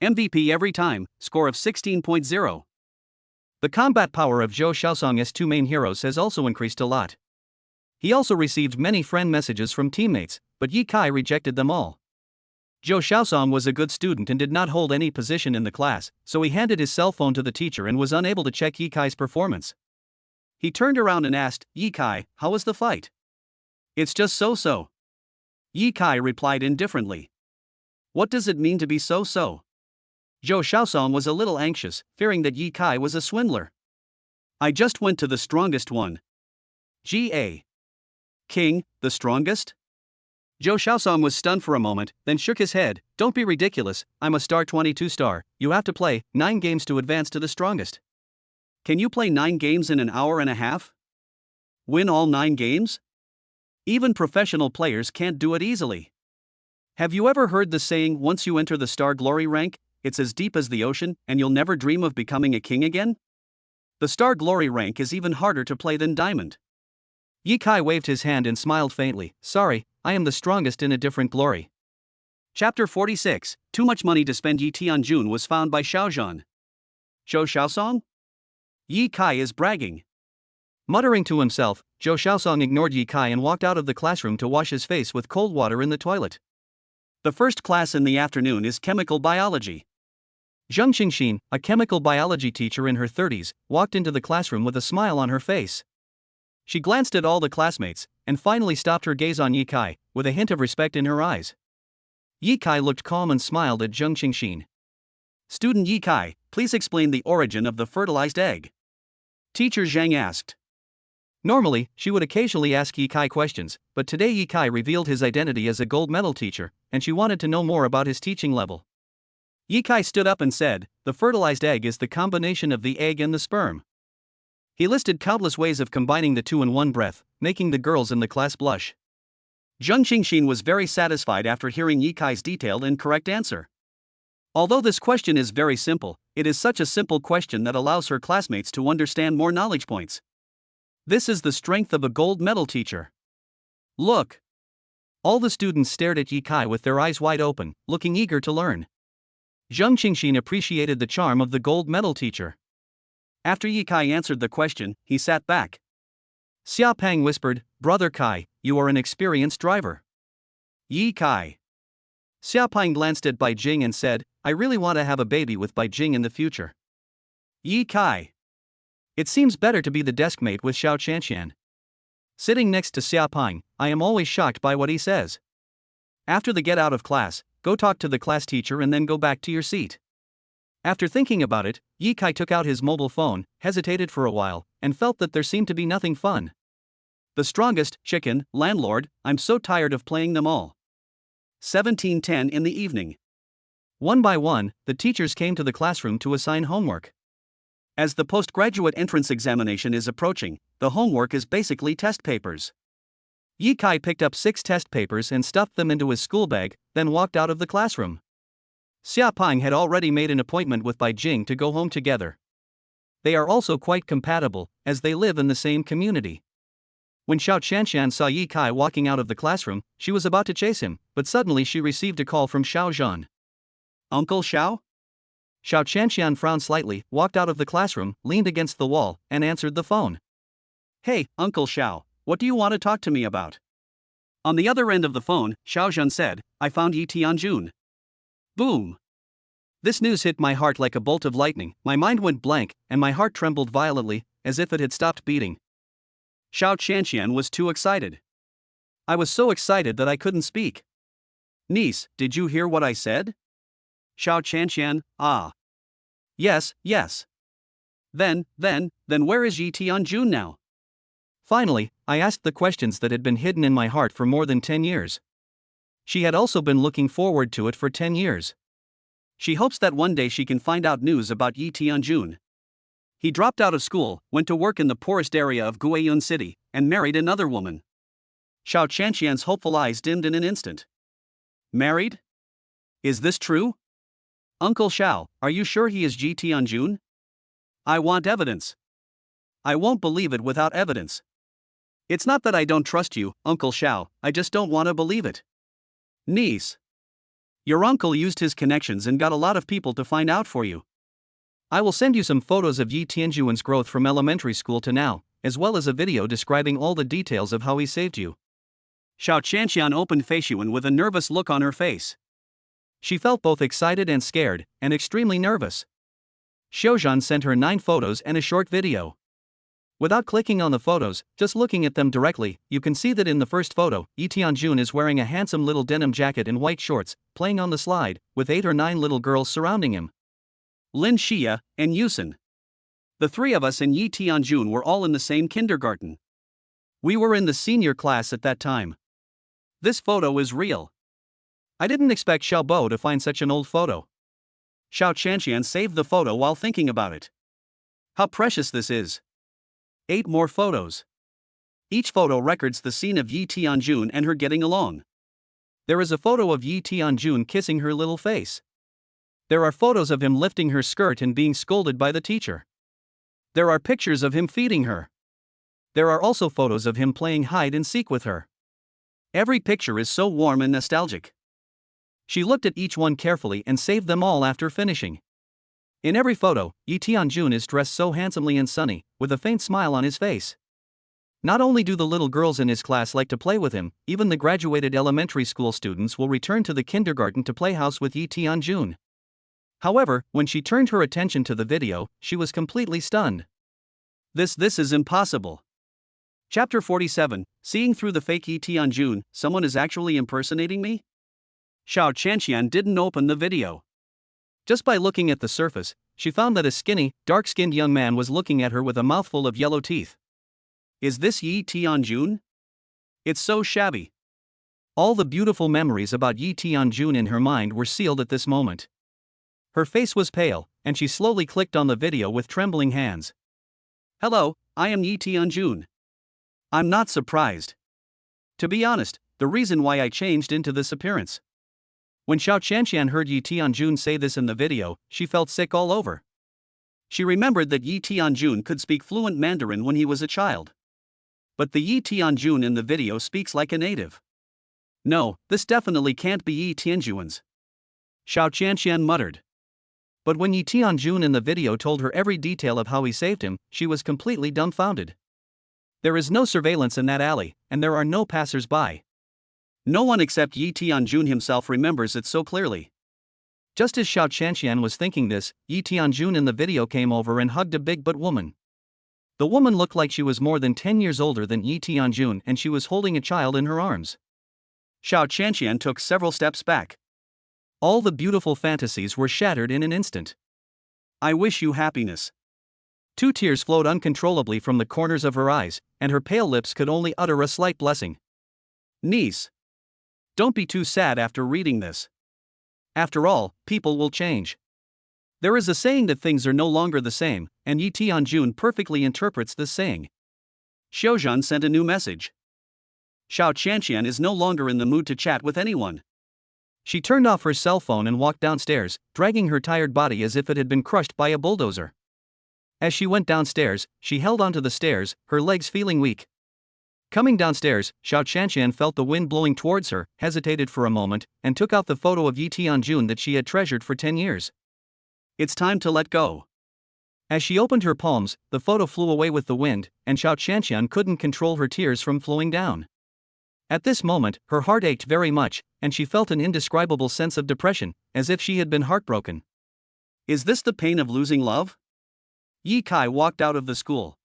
MVP every time, score of 16.0. The combat power of Zhou Xiaosong's 2 main heroes has also increased a lot. He also received many friend messages from teammates, but Yi Kai rejected them all. Zhou Xiaosong was a good student and did not hold any position in the class, so he handed his cell phone to the teacher and was unable to check Yi Kai's performance. He turned around and asked, Yi Kai, how was the fight? It's just so-so. Yi Kai replied indifferently. What does it mean to be so-so? Zhou Xiaosong was a little anxious, fearing that Yi Kai was a swindler. I just went to the strongest one. G.A. King, the strongest? Zhou Xiaosong was stunned for a moment, then shook his head. Don't be ridiculous, I'm a star 22 star, you have to play 9 games to advance to the strongest. Can you play 9 games in an hour and a half? Win all 9 games? Even professional players can't do it easily. Have you ever heard the saying, once you enter the Star Glory rank, it's as deep as the ocean, and you'll never dream of becoming a king again? The Star Glory rank is even harder to play than Diamond. Yi Kai waved his hand and smiled faintly. Sorry, I am the strongest in a different glory. Chapter 46, Too Much Money to Spend. Yi Tianjun was found by Xiaozhan. Zhou Xiaosong? Yi Kai is bragging. Muttering to himself, Zhou Xiaosong ignored Yi Kai and walked out of the classroom to wash his face with cold water in the toilet. The first class in the afternoon is chemical biology. Zheng Qingxin, a chemical biology teacher in her 30s, walked into the classroom with a smile on her face. She glanced at all the classmates, and finally stopped her gaze on Yi Kai, with a hint of respect in her eyes. Yi Kai looked calm and smiled at Zheng Qingxin. Student Yi Kai, please explain the origin of the fertilized egg. Teacher Zhang asked. Normally, she would occasionally ask Yi Kai questions, but today Yi Kai revealed his identity as a gold medal teacher, and she wanted to know more about his teaching level. Yi Kai stood up and said, the fertilized egg is the combination of the egg and the sperm. He listed countless ways of combining the two in one breath, making the girls in the class blush. Zheng Qingxin was very satisfied after hearing Yi Kai's detailed and correct answer. Although this question is very simple, it is such a simple question that allows her classmates to understand more knowledge points. This is the strength of a gold medal teacher. Look! All the students stared at Yi Kai with their eyes wide open, looking eager to learn. Zheng Qingxin appreciated the charm of the gold medal teacher. After Yi Kai answered the question, he sat back. Xia Pang whispered, Brother Kai, you are an experienced driver. Yi Kai. Xia Pang glanced at Bai Jing and said, I really want to have a baby with Bai Jing in the future. Yi Kai. It seems better to be the desk mate with Xiao Chanxian. Sitting next to Xia Pang, I am always shocked by what he says. After the get out of class, go talk to the class teacher and then go back to your seat. After thinking about it, Yi Kai took out his mobile phone, hesitated for a while, and felt that there seemed to be nothing fun. The strongest, chicken, landlord, I'm so tired of playing them all. 17:10 in the evening. One by one, the teachers came to the classroom to assign homework. As the postgraduate entrance examination is approaching, the homework is basically test papers. Yi Kai picked up 6 test papers and stuffed them into his school bag, then walked out of the classroom. Xia Pang had already made an appointment with Bai Jing to go home together. They are also quite compatible, as they live in the same community. When Xiao Chanshan saw Yi Kai walking out of the classroom, she was about to chase him, but suddenly she received a call from Xiao Zhan. Uncle Xiao? Xiao Qianqian frowned slightly, walked out of the classroom, leaned against the wall, and answered the phone. Hey, Uncle Xiao, what do you want to talk to me about? On the other end of the phone, Xiao Zhen said, I found Yi Tianjun. Boom! This news hit my heart like a bolt of lightning, my mind went blank, and my heart trembled violently, as if it had stopped beating. Xiao Qianqian was too excited. I was so excited that I couldn't speak. Niece, did you hear what I said? Xiao Qianqian, ah. Yes, yes. Then where is Yi Tianjun now? Finally, I asked the questions that had been hidden in my heart for more than 10 years. She had also been looking forward to it for 10 years. She hopes that one day she can find out news about Yi Tianjun. He dropped out of school, went to work in the poorest area of Guiyun City, and married another woman. Xiao Qianqian's hopeful eyes dimmed in an instant. Married? Is this true? Uncle Xiao, are you sure he is Yi Tianjun? I want evidence. I won't believe it without evidence. It's not that I don't trust you, Uncle Xiao, I just don't want to believe it. Niece. Your uncle used his connections and got a lot of people to find out for you. I will send you some photos of Yi Tianjuan's growth from elementary school to now, as well as a video describing all the details of how he saved you. Xiao Qianqian opened Feishuan with a nervous look on her face. She felt both excited and scared, and extremely nervous. Xiaozhan sent her 9 photos and a short video. Without clicking on the photos, just looking at them directly, you can see that in the first photo, Yi Tianjun is wearing a handsome little denim jacket and white shorts, playing on the slide, with 8 or 9 little girls surrounding him. Lin Xia and Yusen. The 3 of us and Yi Tianjun were all in the same kindergarten. We were in the senior class at that time. This photo is real. I didn't expect Xiao Bo to find such an old photo. Xiao Qianqian saved the photo while thinking about it. How precious this is. 8 more photos. Each photo records the scene of Yi Tianjun and her getting along. There is a photo of Yi Tianjun kissing her little face. There are photos of him lifting her skirt and being scolded by the teacher. There are pictures of him feeding her. There are also photos of him playing hide and seek with her. Every picture is so warm and nostalgic. She looked at each one carefully and saved them all after finishing. In every photo, Yi Tianjun is dressed so handsomely and sunny, with a faint smile on his face. Not only do the little girls in his class like to play with him, even the graduated elementary school students will return to the kindergarten to play house with Yi Tianjun. However, when she turned her attention to the video, she was completely stunned. This is impossible. Chapter 47, Seeing Through the Fake Yi Tianjun, Someone is Actually Impersonating Me? Xiao Qianqian didn't open the video. Just by looking at the surface, she found that a skinny, dark-skinned young man was looking at her with a mouthful of yellow teeth. Is this Yi Tianjun? It's so shabby. All the beautiful memories about Yi Tianjun in her mind were sealed at this moment. Her face was pale, and she slowly clicked on the video with trembling hands. Hello, I am Yi Tianjun. I'm not surprised. To be honest, the reason why I changed into this appearance. When Xiao Qianqian heard Yi Tianjun say this in the video, she felt sick all over. She remembered that Yi Tianjun could speak fluent Mandarin when he was a child. But the Yi Tianjun in the video speaks like a native. No, this definitely can't be Yi Tianjun's. Xiao Qianqian muttered. But when Yi Tianjun in the video told her every detail of how he saved him, she was completely dumbfounded. There is no surveillance in that alley, and there are no passers-by. No one except Yi Tianjun himself remembers it so clearly. Just as Xiao Qianqian was thinking this, Yi Tianjun in the video came over and hugged a big-butt woman. The woman looked like she was more than 10 years older than Yi Tianjun, and she was holding a child in her arms. Xiao Qianqian took several steps back. All the beautiful fantasies were shattered in an instant. I wish you happiness. 2 tears flowed uncontrollably from the corners of her eyes, and her pale lips could only utter a slight blessing. Niece. Don't be too sad after reading this. After all, people will change. There is a saying that things are no longer the same, and Yi Tianjun perfectly interprets this saying. Xiaozhan sent a new message. Xiao Qianqian is no longer in the mood to chat with anyone. She turned off her cell phone and walked downstairs, dragging her tired body as if it had been crushed by a bulldozer. As she went downstairs, she held onto the stairs, her legs feeling weak. Coming downstairs, Xiao Qianqian felt the wind blowing towards her, hesitated for a moment, and took out the photo of Yi Tianjun that she had treasured for 10 years. It's time to let go. As she opened her palms, the photo flew away with the wind, and Xiao Qianqian couldn't control her tears from flowing down. At this moment, her heart ached very much, and she felt an indescribable sense of depression, as if she had been heartbroken. Is this the pain of losing love? Yi Kai walked out of the school.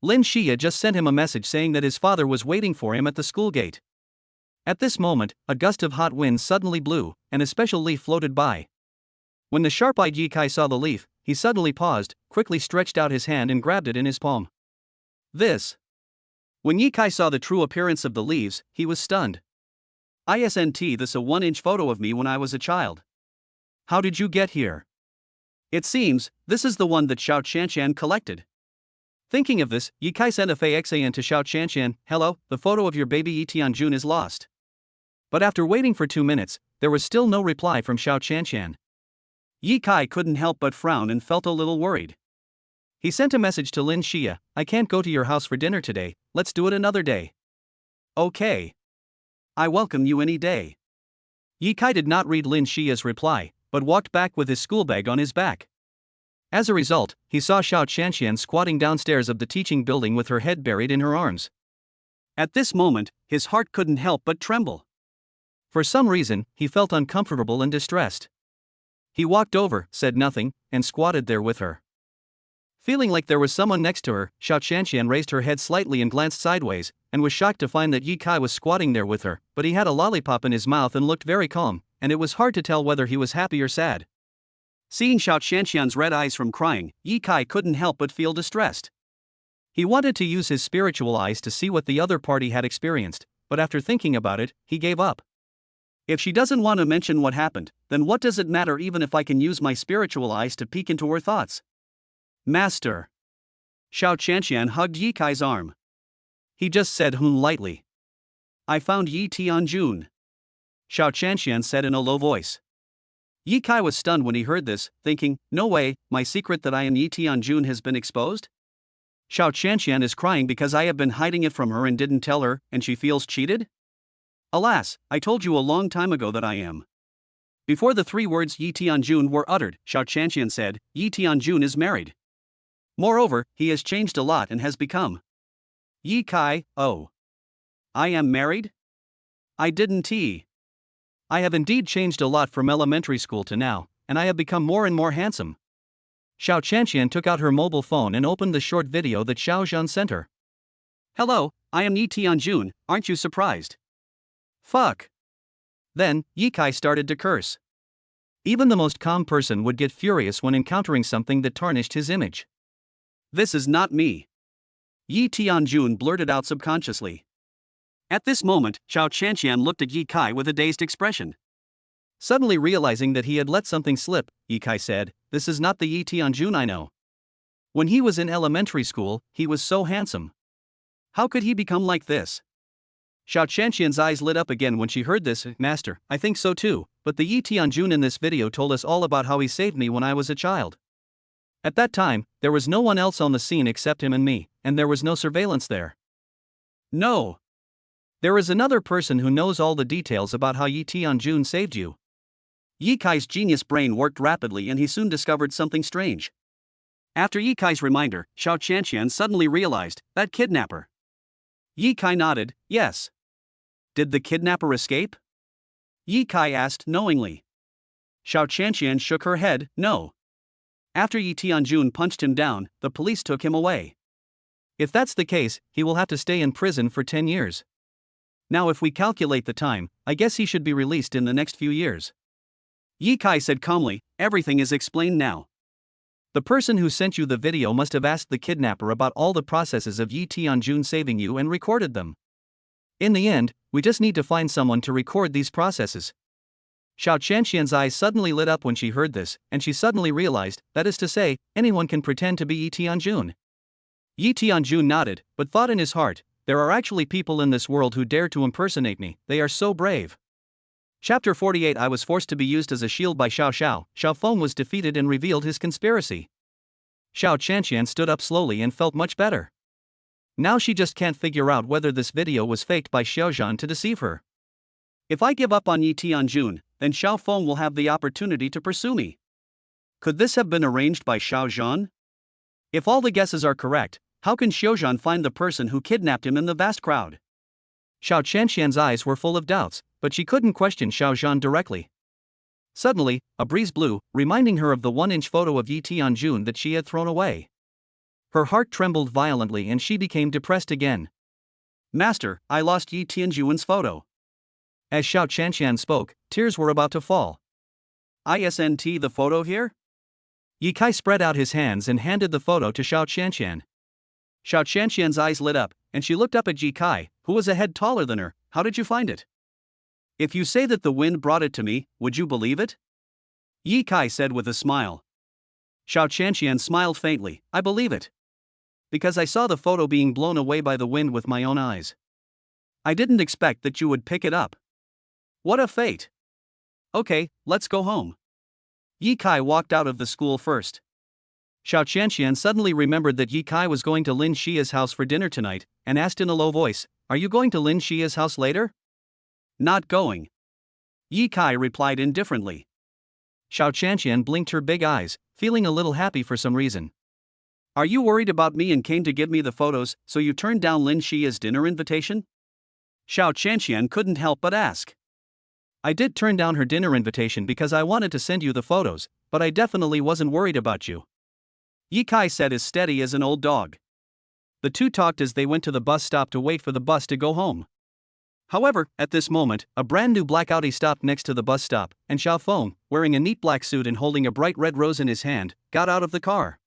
Lin Xia just sent him a message saying that his father was waiting for him at the school gate. At this moment, a gust of hot wind suddenly blew, and a special leaf floated by. When the sharp-eyed Yi Kai saw the leaf, he suddenly paused, quickly stretched out his hand and grabbed it in his palm. This. When Yi Kai saw the true appearance of the leaves, he was stunned. Isn't this a 1-inch photo of me when I was a child? How did you get here? It seems, this is the one that Xiao Qianqian collected. Thinking of this, Yi Kai sent a faxan to Xiao Qianqian, "Hello, the photo of your baby Yi Tianjun is lost." But after waiting for 2 minutes, there was still no reply from Xiao Qianqian. Yi Kai couldn't help but frown and felt a little worried. He sent a message to Lin Xia, "I can't go to your house for dinner today, let's do it another day." "Okay. I welcome you any day." Yi Kai did not read Lin Xia's reply, but walked back with his school bag on his back. As a result, he saw Xiao Qianqian squatting downstairs of the teaching building with her head buried in her arms. At this moment, his heart couldn't help but tremble. For some reason, he felt uncomfortable and distressed. He walked over, said nothing, and squatted there with her. Feeling like there was someone next to her, Xiao Qianqian raised her head slightly and glanced sideways, and was shocked to find that Yi Kai was squatting there with her, but he had a lollipop in his mouth and looked very calm, and it was hard to tell whether he was happy or sad. Seeing Xiao Qianqian's red eyes from crying, Yi Kai couldn't help but feel distressed. He wanted to use his spiritual eyes to see what the other party had experienced, but after thinking about it, he gave up. If she doesn't want to mention what happened, then what does it matter even if I can use my spiritual eyes to peek into her thoughts? Master. Xiao Qianqian hugged Yi Kai's arm. He just said lightly. I found Yi Tianjun. Xiao Qianqian said in a low voice. Yi Kai was stunned when he heard this, thinking, no way, my secret that I am Yi Tianjun has been exposed? Xiao Qianqian is crying because I have been hiding it from her and didn't tell her, and she feels cheated? Alas, I told you a long time ago that I am. Before the 3 words Yi Tianjun were uttered, Xiao Qianqian said, Yi Tianjun is married. Moreover, he has changed a lot and has become. Yi Kai, oh. I am married? I didn't. I have indeed changed a lot from elementary school to now, and I have become more and more handsome. Xiao Qianqian took out her mobile phone and opened the short video that Xiao Zhan sent her. Hello, I am Yi Tianjun, aren't you surprised? Fuck. Then, Yi Kai started to curse. Even the most calm person would get furious when encountering something that tarnished his image. This is not me. Yi Tianjun blurted out subconsciously. At this moment, Xiao Qianqian looked at Yi Kai with a dazed expression. Suddenly realizing that he had let something slip, Yi Kai said, this is not the Yi Tianjun I know. When he was in elementary school, he was so handsome. How could he become like this? Xiao Qianqian's eyes lit up again when she heard this. Master, I think so too, but the Yi Tianjun in this video told us all about how he saved me when I was a child. At that time, there was no one else on the scene except him and me, and there was no surveillance there. No. There is another person who knows all the details about how Yi Tianjun saved you. Yi Kai's genius brain worked rapidly and he soon discovered something strange. After Yi Kai's reminder, Xiao Qianqian suddenly realized, that kidnapper. Yi Kai nodded, yes. Did the kidnapper escape? Yi Kai asked knowingly. Xiao Qianqian shook her head, no. After Yi Tianjun punched him down, the police took him away. If that's the case, he will have to stay in prison for 10 years. Now if we calculate the time, I guess he should be released in the next few years. Yi Kai said calmly, everything is explained now. The person who sent you the video must have asked the kidnapper about all the processes of Yi Tianjun saving you and recorded them. In the end, we just need to find someone to record these processes. Xiao Qianqian's eyes suddenly lit up when she heard this, and she suddenly realized, that is to say, anyone can pretend to be Yi Tianjun. Yi Tianjun nodded, but thought in his heart, there are actually people in this world who dare to impersonate me, they are so brave. Chapter 48 I was forced to be used as a shield by Xiao Xiao. Xiao Feng was defeated and revealed his conspiracy. Xiao Qianqian stood up slowly and felt much better. Now she just can't figure out whether this video was faked by Xiaozhan to deceive her. If I give up on Yi Tianjun, then Xiao Feng will have the opportunity to pursue me. Could this have been arranged by Xiaozhan? If all the guesses are correct, how can Xiaozhan find the person who kidnapped him in the vast crowd? Xiao Qianxian's eyes were full of doubts, but she couldn't question Xiaozhan directly. Suddenly, a breeze blew, reminding her of the 1-inch photo of Yi Tianjun that she had thrown away. Her heart trembled violently and she became depressed again. Master, I lost Yi Tianjun's photo. As Xiao Qianxian spoke, tears were about to fall. Isn't the photo here? Yi Kai spread out his hands and handed the photo to Xiao Qianxian. Xiao Qianxian's eyes lit up, and she looked up at Yi Kai, who was a head taller than her. How did you find it? If you say that the wind brought it to me, would you believe it? Yi Kai said with a smile. Xiao Qianxian smiled faintly. I believe it. Because I saw the photo being blown away by the wind with my own eyes. I didn't expect that you would pick it up. What a fate. Okay, let's go home. Yi Kai walked out of the school first. Xiao Qianxian suddenly remembered that Yi Kai was going to Lin Xia's house for dinner tonight, and asked in a low voice, Are you going to Lin Xia's house later? Not going. Yi Kai replied indifferently. Xiao Qianxian blinked her big eyes, feeling a little happy for some reason. Are you worried about me and came to give me the photos, so you turned down Lin Xia's dinner invitation? Xiao Qianxian couldn't help but ask. I did turn down her dinner invitation because I wanted to send you the photos, but I definitely wasn't worried about you. Yi Kai said as steady as an old dog. The two talked as they went to the bus stop to wait for the bus to go home. However, at this moment, a brand new black Audi stopped next to the bus stop, and Xiao Feng, wearing a neat black suit and holding a bright red rose in his hand, got out of the car.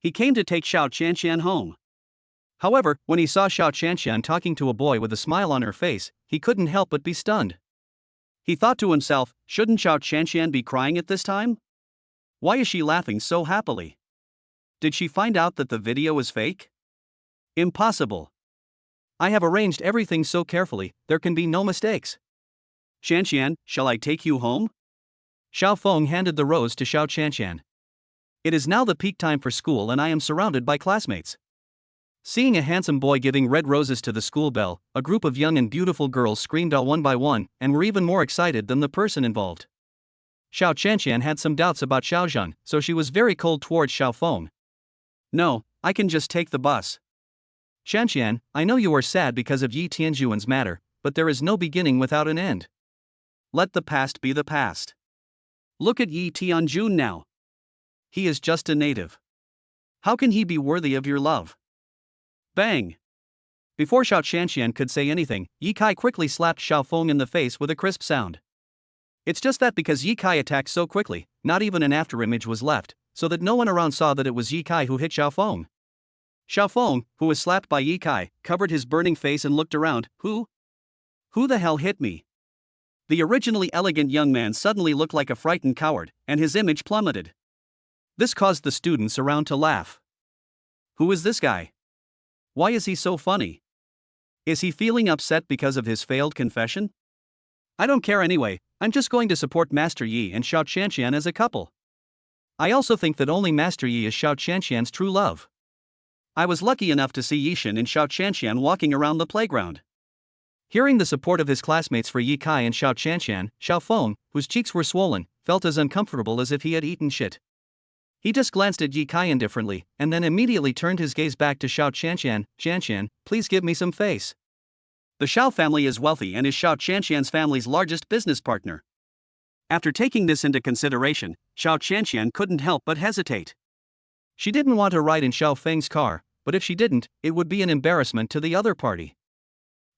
He came to take Xiao Qianxian home. However, when he saw Xiao Qianxian talking to a boy with a smile on her face, he couldn't help but be stunned. He thought to himself, shouldn't Xiao Qianxian be crying at this time? Why is she laughing so happily? Did she find out that the video is fake? Impossible. I have arranged everything so carefully, there can be no mistakes. Qianxian, shall I take you home? Xiao Feng handed the rose to Xiao Qianxian. It is now the peak time for school and I am surrounded by classmates. Seeing a handsome boy giving red roses to the school bell, a group of young and beautiful girls screamed out one by one and were even more excited than the person involved. Xiao Qianxian had some doubts about Xiaozhan, so she was very cold towards Xiao Feng. No, I can just take the bus. Qianxian, I know you are sad because of Yi Tianjuan's matter, but there is no beginning without an end. Let the past be the past. Look at Yi Tianjun now. He is just a native. How can he be worthy of your love? Bang! Before Xiao Qianxian could say anything, Yi Kai quickly slapped Xiao Feng in the face with a crisp sound. It's just that because Yi Kai attacked so quickly, not even an afterimage was left, so that no one around saw that it was Yi Kai who hit Xiao Feng. Xiao Feng, who was slapped by Yi Kai, covered his burning face and looked around. Who the hell hit me? The originally elegant young man suddenly looked like a frightened coward, and his image plummeted. This caused the students around to laugh. Who is this guy? Why is he so funny? Is he feeling upset because of his failed confession? I don't care anyway, I'm just going to support Master Yi and Xiao Qianxian as a couple. I also think that only Master Yi is Xiao Qianxian's true love. I was lucky enough to see Yishan and Xiao Qianxian walking around the playground. Hearing the support of his classmates for Yi Kai and Xiao Qianxian, Xiao Feng, whose cheeks were swollen, felt as uncomfortable as if he had eaten shit. He just glanced at Yi Kai indifferently, and then immediately turned his gaze back to Xiao Qianxian. Qianxian, please give me some face. The Xiao family is wealthy and is Xiao Qianxian's family's largest business partner. After taking this into consideration, Xiao Qianxian couldn't help but hesitate. She didn't want to ride in Xiao Feng's car, but if she didn't, it would be an embarrassment to the other party.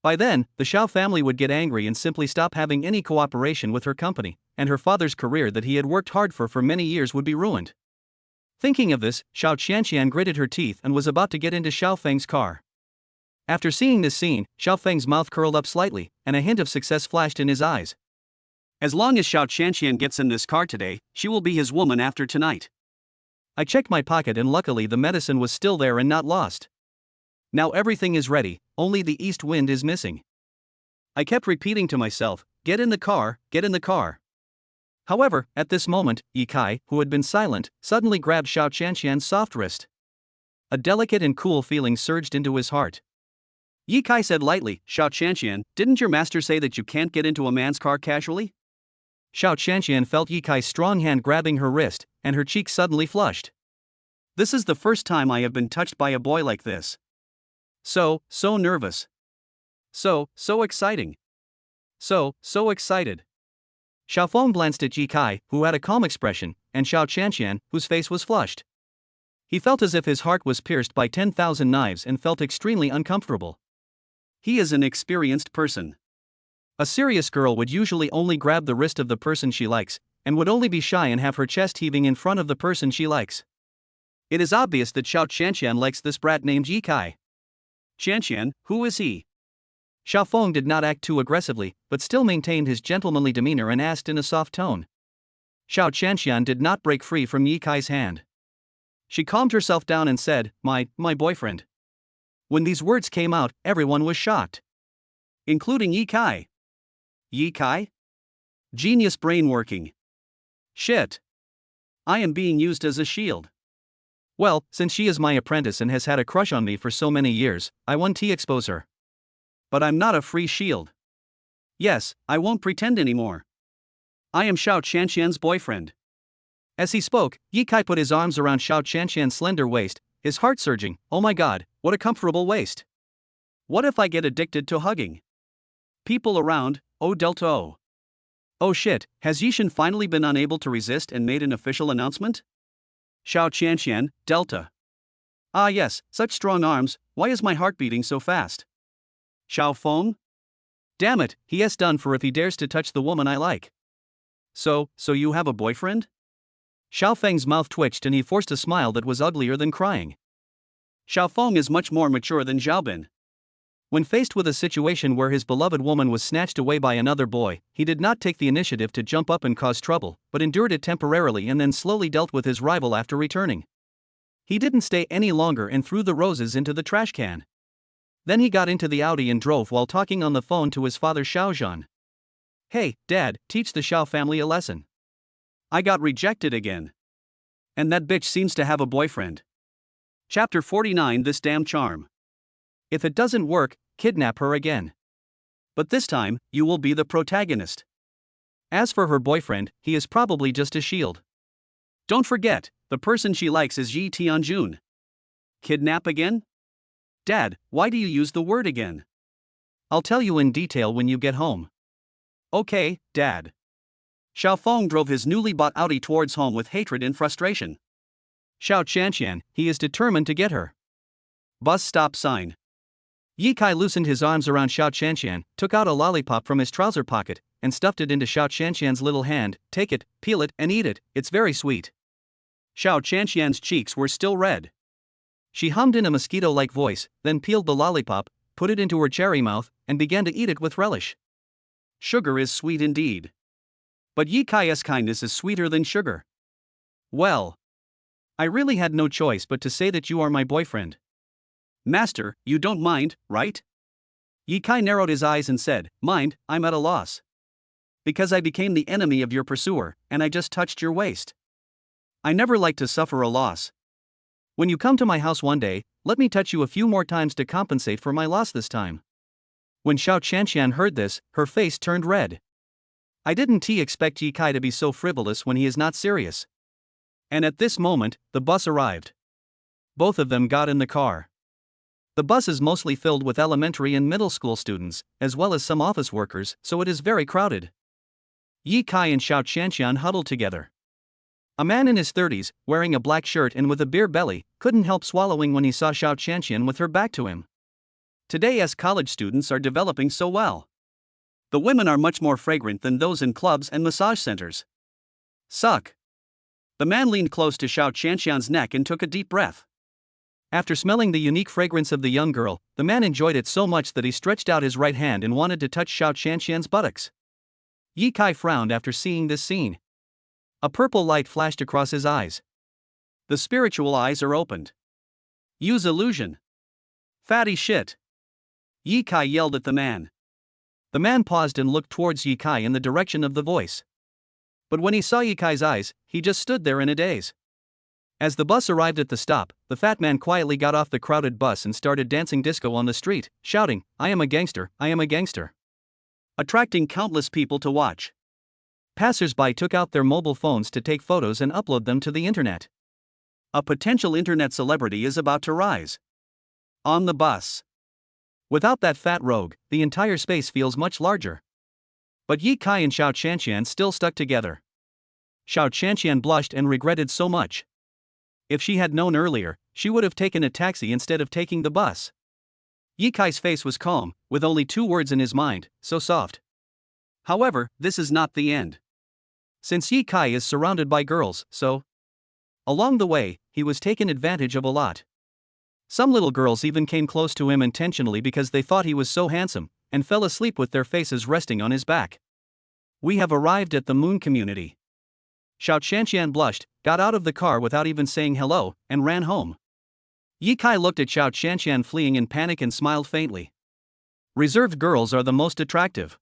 By then, the Xiao family would get angry and simply stop having any cooperation with her company, and her father's career that he had worked hard for many years would be ruined. Thinking of this, Xiao Qianxian gritted her teeth and was about to get into Xiao Feng's car. After seeing this scene, Xiao Feng's mouth curled up slightly, and a hint of success flashed in his eyes. As long as Xiao Qianxian gets in this car today, she will be his woman after tonight. I checked my pocket and luckily the medicine was still there and not lost. Now everything is ready, only the east wind is missing. I kept repeating to myself, get in the car, get in the car. However, at this moment, Yi Kai, who had been silent, suddenly grabbed Xiao Qianxian's soft wrist. A delicate and cool feeling surged into his heart. Ye Kai said lightly, "Xiao Qianqian, didn't your master say that you can't get into a man's car casually?" Xiao Qianqian felt Ye Kai's strong hand grabbing her wrist, and her cheek suddenly flushed. "This is the first time I have been touched by a boy like this. So nervous. So exciting. So excited." Xiaofeng glanced at Ye Kai, who had a calm expression, and Xiao Qianqian, whose face was flushed. He felt as if his heart was pierced by 10,000 knives and felt extremely uncomfortable. He is an experienced person. A serious girl would usually only grab the wrist of the person she likes, and would only be shy and have her chest heaving in front of the person she likes. It is obvious that Xiao Qianqian likes this brat named Ye Kai. "Qianqian, who is he?" Xiaofeng did not act too aggressively, but still maintained his gentlemanly demeanor and asked in a soft tone. Xiao Qianqian did not break free from Ye Kai's hand. She calmed herself down and said, My boyfriend." When these words came out, everyone was shocked. Including Ye Kai. Ye Kai? Genius brain working. Shit. I am being used as a shield. Well, since she is my apprentice and has had a crush on me for so many years, I want to expose her. But I'm not a free shield. Yes, I won't pretend anymore. I am Xiao Qianqian's boyfriend. As he spoke, Ye Kai put his arms around Xiao Qianqian's slender waist, his heart surging. Oh my god, what a comfortable waist. What if I get addicted to hugging? People around, oh Delta O. Oh shit, has Yishan finally been unable to resist and made an official announcement? Xiao Qianqian, Delta. Ah yes, such strong arms, why is my heart beating so fast? Xiaofeng? Damn it, he has done for if he dares to touch the woman I like. So you have a boyfriend? Xiaofeng's mouth twitched and he forced a smile that was uglier than crying. Xiaofeng is much more mature than Xiaobin. When faced with a situation where his beloved woman was snatched away by another boy, he did not take the initiative to jump up and cause trouble, but endured it temporarily and then slowly dealt with his rival after returning. He didn't stay any longer and threw the roses into the trash can. Then he got into the Audi and drove while talking on the phone to his father Xiaozhan. Hey, Dad, teach the Xiao family a lesson. I got rejected again. And that bitch seems to have a boyfriend. Chapter 49 This Damn Charm. If it doesn't work, kidnap her again. But this time, you will be the protagonist. As for her boyfriend, he is probably just a shield. Don't forget, the person she likes is Yi Tianjun. Kidnap again? Dad, why do you use the word again? I'll tell you in detail when you get home. Okay, Dad. Xiaofeng drove his newly bought Audi towards home with hatred and frustration. Xiao Qianqian, he is determined to get her. Bus stop sign. Ye Kai loosened his arms around Xiao Qianqian, took out a lollipop from his trouser pocket, and stuffed it into Xiao Qianqian's little hand. Take it, peel it, and eat it, it's very sweet. Xiao Qianqian's cheeks were still red. She hummed in a mosquito-like voice, then peeled the lollipop, put it into her cherry mouth, and began to eat it with relish. Sugar is sweet indeed. But Ye Kai's kindness is sweeter than sugar. Well, I really had no choice but to say that you are my boyfriend. Master, you don't mind, right? Ye Kai narrowed his eyes and said, Mind, I'm at a loss. Because I became the enemy of your pursuer, and I just touched your waist. I never like to suffer a loss. When you come to my house one day, let me touch you a few more times to compensate for my loss this time. When Xiao Qianqian heard this, her face turned red. I didn't expect Ye Kai to be so frivolous when he is not serious. And at this moment, the bus arrived. Both of them got in the car. The bus is mostly filled with elementary and middle school students, as well as some office workers, so it is very crowded. Ye Kai and Xiao Qianqian huddled together. A man in his 30s, wearing a black shirt and with a beer belly, couldn't help swallowing when he saw Xiao Qianqian with her back to him. Today as college students are developing so well. The women are much more fragrant than those in clubs and massage centers. Suck. The man leaned close to Xiao Qianqian's neck and took a deep breath. After smelling the unique fragrance of the young girl, the man enjoyed it so much that he stretched out his right hand and wanted to touch Xiao Qianqian's buttocks. Ye Kai frowned after seeing this scene. A purple light flashed across his eyes. The spiritual eyes are opened. Use illusion. Fatty shit. Ye Kai yelled at the man. The man paused and looked towards Ye Kai in the direction of the voice. But when he saw Ye Kai's eyes, he just stood there in a daze. As the bus arrived at the stop, the fat man quietly got off the crowded bus and started dancing disco on the street, shouting, "I am a gangster, I am a gangster," attracting countless people to watch. Passers-by took out their mobile phones to take photos and upload them to the internet. A potential internet celebrity is about to rise. On the bus. Without that fat rogue, the entire space feels much larger. But Yi Kai and Xiao Qianqian still stuck together. Xiao Qianqian blushed and regretted so much. If she had known earlier, she would have taken a taxi instead of taking the bus. Yi Kai's face was calm, with only 2 words in his mind, so soft. However, this is not the end. Since Yi Kai is surrounded by girls, so along the way, he was taken advantage of a lot. Some little girls even came close to him intentionally because they thought he was so handsome, and fell asleep with their faces resting on his back. We have arrived at the moon community. Xiao Qianqian blushed, got out of the car without even saying hello, and ran home. Yi Kai looked at Xiao Qianqian fleeing in panic and smiled faintly. Reserved girls are the most attractive.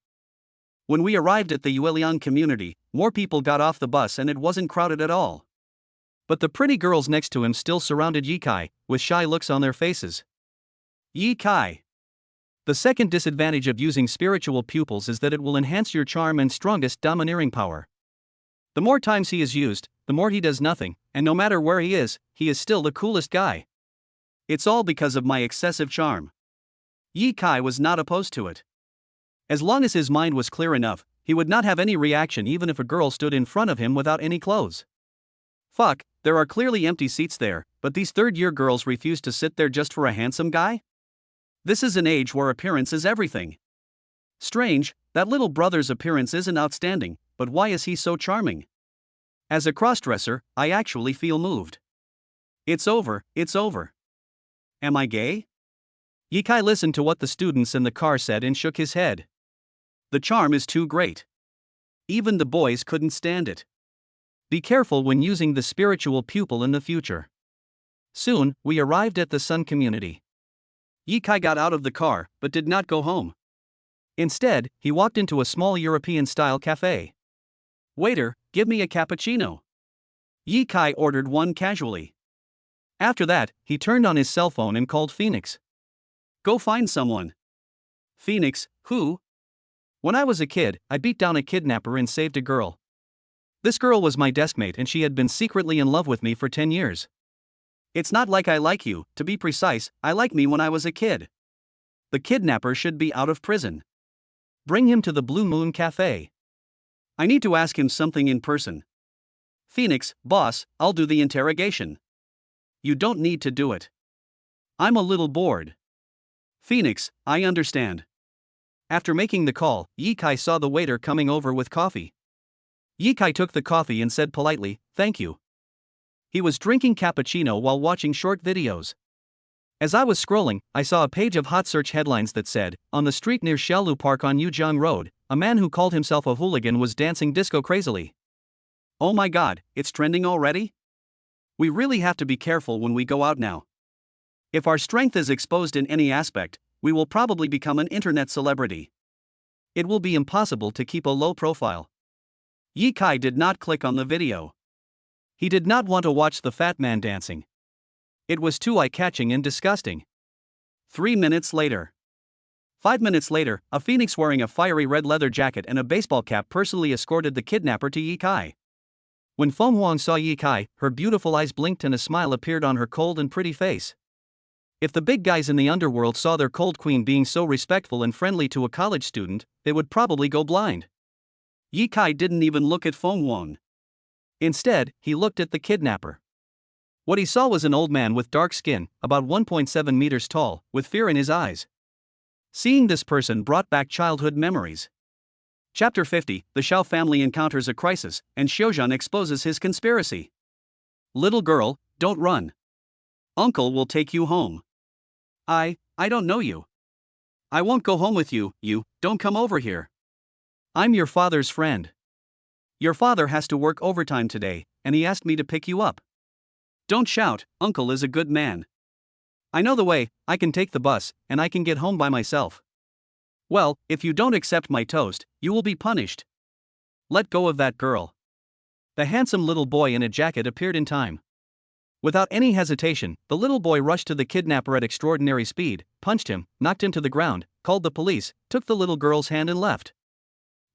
When we arrived at the Yueliang community, more people got off the bus and it wasn't crowded at all. But the pretty girls next to him still surrounded Yi Kai, with shy looks on their faces. Yi Kai. The second disadvantage of using spiritual pupils is that it will enhance your charm and strongest domineering power. The more times he is used, the more he does nothing, and no matter where he is still the coolest guy. It's all because of my excessive charm. Yi Kai was not opposed to it. As long as his mind was clear enough, he would not have any reaction even if a girl stood in front of him without any clothes. Fuck, there are clearly empty seats there, but these third-year girls refuse to sit there just for a handsome guy? This is an age where appearance is everything. Strange, that little brother's appearance isn't outstanding, but why is he so charming? As a crossdresser, I actually feel moved. It's over, it's over. Am I gay? Yi Kai listened to what the students in the car said and shook his head. The charm is too great. Even the boys couldn't stand it. Be careful when using the spiritual pupil in the future. Soon, we arrived at the Sun community. Yi Kai got out of the car, but did not go home. Instead, he walked into a small European-style cafe. "Waiter, give me a cappuccino." Yi Kai ordered one casually. After that, he turned on his cell phone and called Phoenix. "Go find someone." "Phoenix, who?" "When I was a kid, I beat down a kidnapper and saved a girl. This girl was my deskmate and she had been secretly in love with me for 10 years. It's not like I like you, to be precise, I like me when I was a kid. The kidnapper should be out of prison. Bring him to the Blue Moon Cafe. I need to ask him something in person." "Phoenix, boss, I'll do the interrogation." "You don't need to do it. I'm a little bored." "Phoenix, I understand." After making the call, Yi Kai saw the waiter coming over with coffee. Yi Kai took the coffee and said politely, "Thank you." He was drinking cappuccino while watching short videos. As I was scrolling, I saw a page of hot search headlines that said, "On the street near Xiaolu Park on Yujiang Road, a man who called himself a hooligan was dancing disco crazily." Oh my god, it's trending already? We really have to be careful when we go out now. If our strength is exposed in any aspect, we will probably become an internet celebrity. It will be impossible to keep a low profile. Yi Kai did not click on the video. He did not want to watch the fat man dancing. It was too eye-catching and disgusting. 3 minutes later. 5 minutes later, a phoenix wearing a fiery red leather jacket and a baseball cap personally escorted the kidnapper to Yi Kai. When Feng Huang saw Yi Kai, her beautiful eyes blinked and a smile appeared on her cold and pretty face. If the big guys in the underworld saw their cold queen being so respectful and friendly to a college student, they would probably go blind. Yi Kai didn't even look at Feng Huang. Instead, he looked at the kidnapper. What he saw was an old man with dark skin, about 1.7 meters tall, with fear in his eyes. Seeing this person brought back childhood memories. Chapter 50, the Xiao family encounters a crisis, and Xiaozhan exposes his conspiracy. Little girl, don't run. Uncle will take you home. I don't know you. I won't go home with you, don't come over here. I'm your father's friend. Your father has to work overtime today, and he asked me to pick you up. Don't shout, Uncle is a good man. I know the way, I can take the bus, and I can get home by myself. Well, if you don't accept my toast, you will be punished. Let go of that girl. The handsome little boy in a jacket appeared in time. Without any hesitation, the little boy rushed to the kidnapper at extraordinary speed, punched him, knocked him to the ground, called the police, took the little girl's hand and left.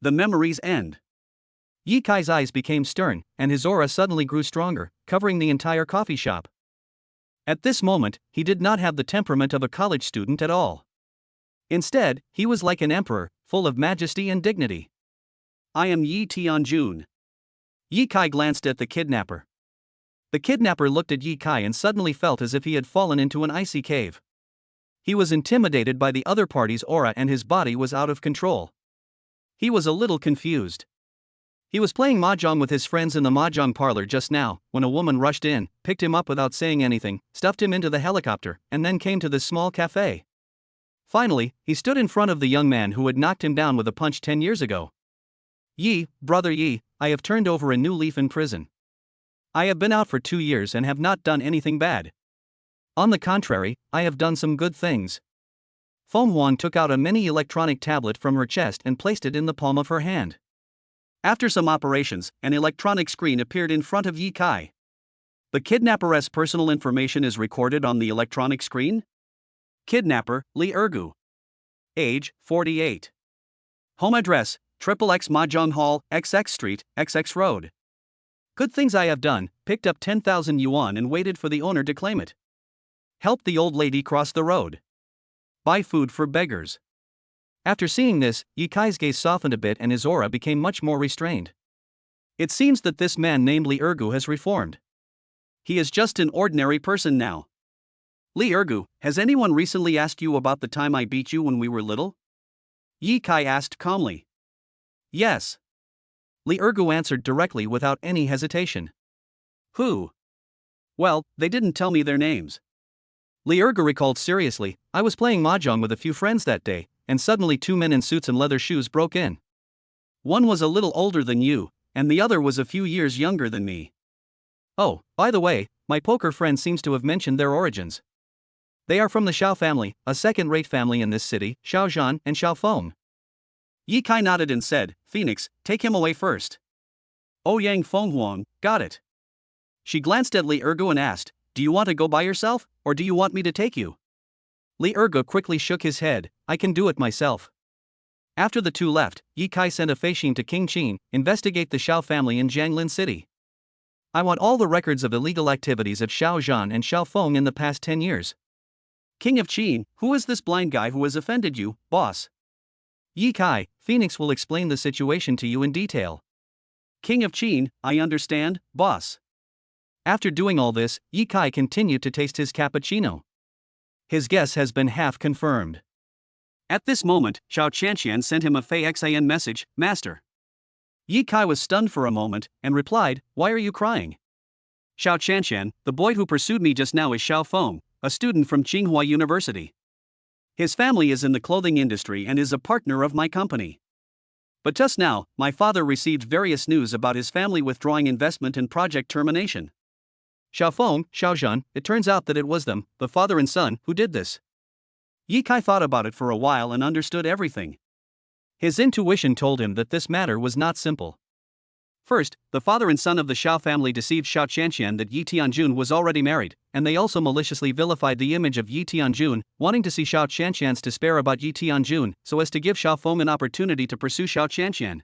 The memories end. Ye Kai's eyes became stern, and his aura suddenly grew stronger, covering the entire coffee shop. At this moment, he did not have the temperament of a college student at all. Instead, he was like an emperor, full of majesty and dignity. I am Yi Tianjun. Ye Kai glanced at the kidnapper. The kidnapper looked at Ye Kai and suddenly felt as if he had fallen into an icy cave. He was intimidated by the other party's aura and his body was out of control. He was a little confused. He was playing mahjong with his friends in the mahjong parlor just now, when a woman rushed in, picked him up without saying anything, stuffed him into the helicopter, and then came to this small cafe. Finally, he stood in front of the young man who had knocked him down with a punch 10 years ago. Yi, brother Yi, I have turned over a new leaf in prison. I have been out for 2 years and have not done anything bad. On the contrary, I have done some good things. Feng Huang took out a mini electronic tablet from her chest and placed it in the palm of her hand. After some operations, an electronic screen appeared in front of Ye Kai. The kidnapper's personal information is recorded on the electronic screen. Kidnapper, Li Ergu. Age, 48. Home address, XXX Mahjong Hall, XX Street, XX Road. Good things I have done, picked up 10,000 yuan and waited for the owner to claim it. Helped the old lady cross the road. Buy food for beggars. After seeing this, Ye Kai's gaze softened a bit and his aura became much more restrained. It seems that this man named Li Ergu has reformed. He is just an ordinary person now. Li Ergu, has anyone recently asked you about the time I beat you when we were little? Ye Kai asked calmly. Yes. Li Ergu answered directly without any hesitation. Who? Well, they didn't tell me their names. Li Ergu recalled seriously, I was playing mahjong with a few friends that day, and suddenly 2 men in suits and leather shoes broke in. One was a little older than you, and the other was a few years younger than me. Oh, by the way, my poker friend seems to have mentioned their origins. They are from the Xiao family, a second-rate family in this city, Xiao Zhan and Xiao Feng. Ye Kai nodded and said, Phoenix, take him away first. Ouyang Feng Huang, got it. She glanced at Li Ergu and asked, do you want to go by yourself, or do you want me to take you? Li Ergu quickly shook his head, I can do it myself. After the two left, Ye Kai sent a Feixin to King Qin, investigate the Xiao family in Jianglin City. I want all the records of illegal activities of Xiao Zhan and Xiao Feng in the past 10 years. King of Qin, who is this blind guy who has offended you, boss? Ye Kai, Phoenix will explain the situation to you in detail. King of Qin, I understand, boss. After doing all this, Ye Kai continued to taste his cappuccino. His guess has been half confirmed. At this moment, Xiao Qianqian sent him a Feixin message, Master. Ye Kai was stunned for a moment, and replied, why are you crying? Xiao Qianqian, the boy who pursued me just now is Xiao Feng, a student from Tsinghua University. His family is in the clothing industry and is a partner of my company. But just now, my father received various news about his family withdrawing investment and project termination. Xiao Feng, Xiao Zhan, it turns out that it was them, the father and son, who did this. Ye Kai thought about it for a while and understood everything. His intuition told him that this matter was not simple. First, the father and son of the Xiao family deceived Xiao Qianqian that Yi Tianjun was already married, and they also maliciously vilified the image of Yi Tianjun, wanting to see Xiao Qianqian's despair about Yi Tianjun, so as to give Xiao Feng an opportunity to pursue Xiao Qianqian.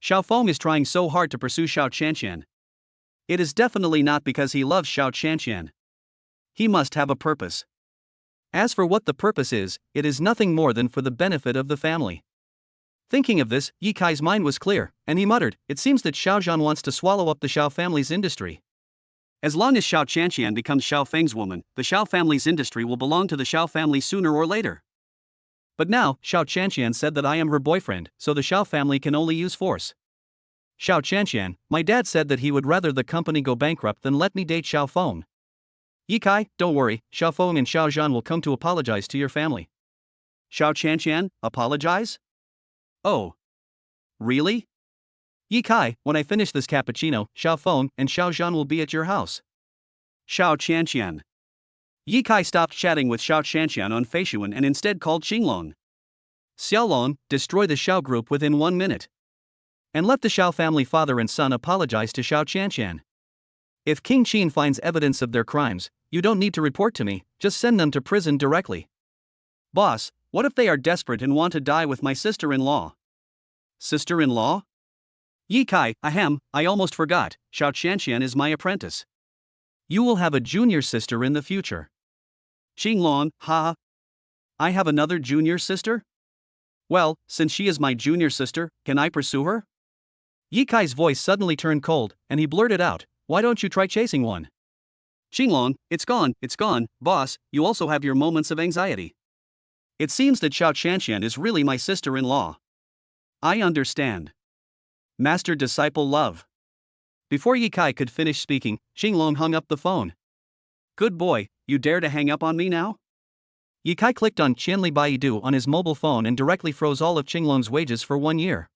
Xiao Feng is trying so hard to pursue Xiao Qianqian. It is definitely not because he loves Xiao Qianqian. He must have a purpose. As for what the purpose is, it is nothing more than for the benefit of the family. Thinking of this, Ye Kai's mind was clear, and he muttered, it seems that Xiao Zhan wants to swallow up the Xiao family's industry. As long as Xiao Qianqian becomes Xiao Feng's woman, the Xiao family's industry will belong to the Xiao family sooner or later. But now, Xiao Qianqian said that I am her boyfriend, so the Xiao family can only use force. Xiao Qianqian, my dad said that he would rather the company go bankrupt than let me date Xiao Feng. Ye Kai, don't worry, Xiao Feng and Xiao Zhan will come to apologize to your family. Xiao Qianqian, apologize? Oh. Really? Ye Kai, when I finish this cappuccino, Xiao Feng and Xiao Zhan will be at your house. Xiao Qianqian. Ye Kai stopped chatting with Xiao Qianqian on Feishuan and instead called Xinglong. Xiaolong, destroy the Xiao group within 1 minute. And let the Xiao family father and son apologize to Xiao Qianqian. If King Qin finds evidence of their crimes, you don't need to report to me, just send them to prison directly. Boss, what if they are desperate and want to die with my sister-in-law? Sister-in-law? Yi Kai, ahem, I almost forgot, Xiao Qianqian is my apprentice. You will have a junior sister in the future. Qinglong, ha. I have another junior sister? Well, since she is my junior sister, can I pursue her? Yi Kai's voice suddenly turned cold, and he blurted out, why don't you try chasing one? Qinglong, it's gone, boss, you also have your moments of anxiety. It seems that Xiao Qianqian is really my sister-in-law. I understand. Master-disciple love. Before Yi Kai could finish speaking, Qinglong hung up the phone. Good boy, you dare to hang up on me now? Yi Kai clicked on Qianli Baidu on his mobile phone and directly froze all of Qinglong's wages for 1 year.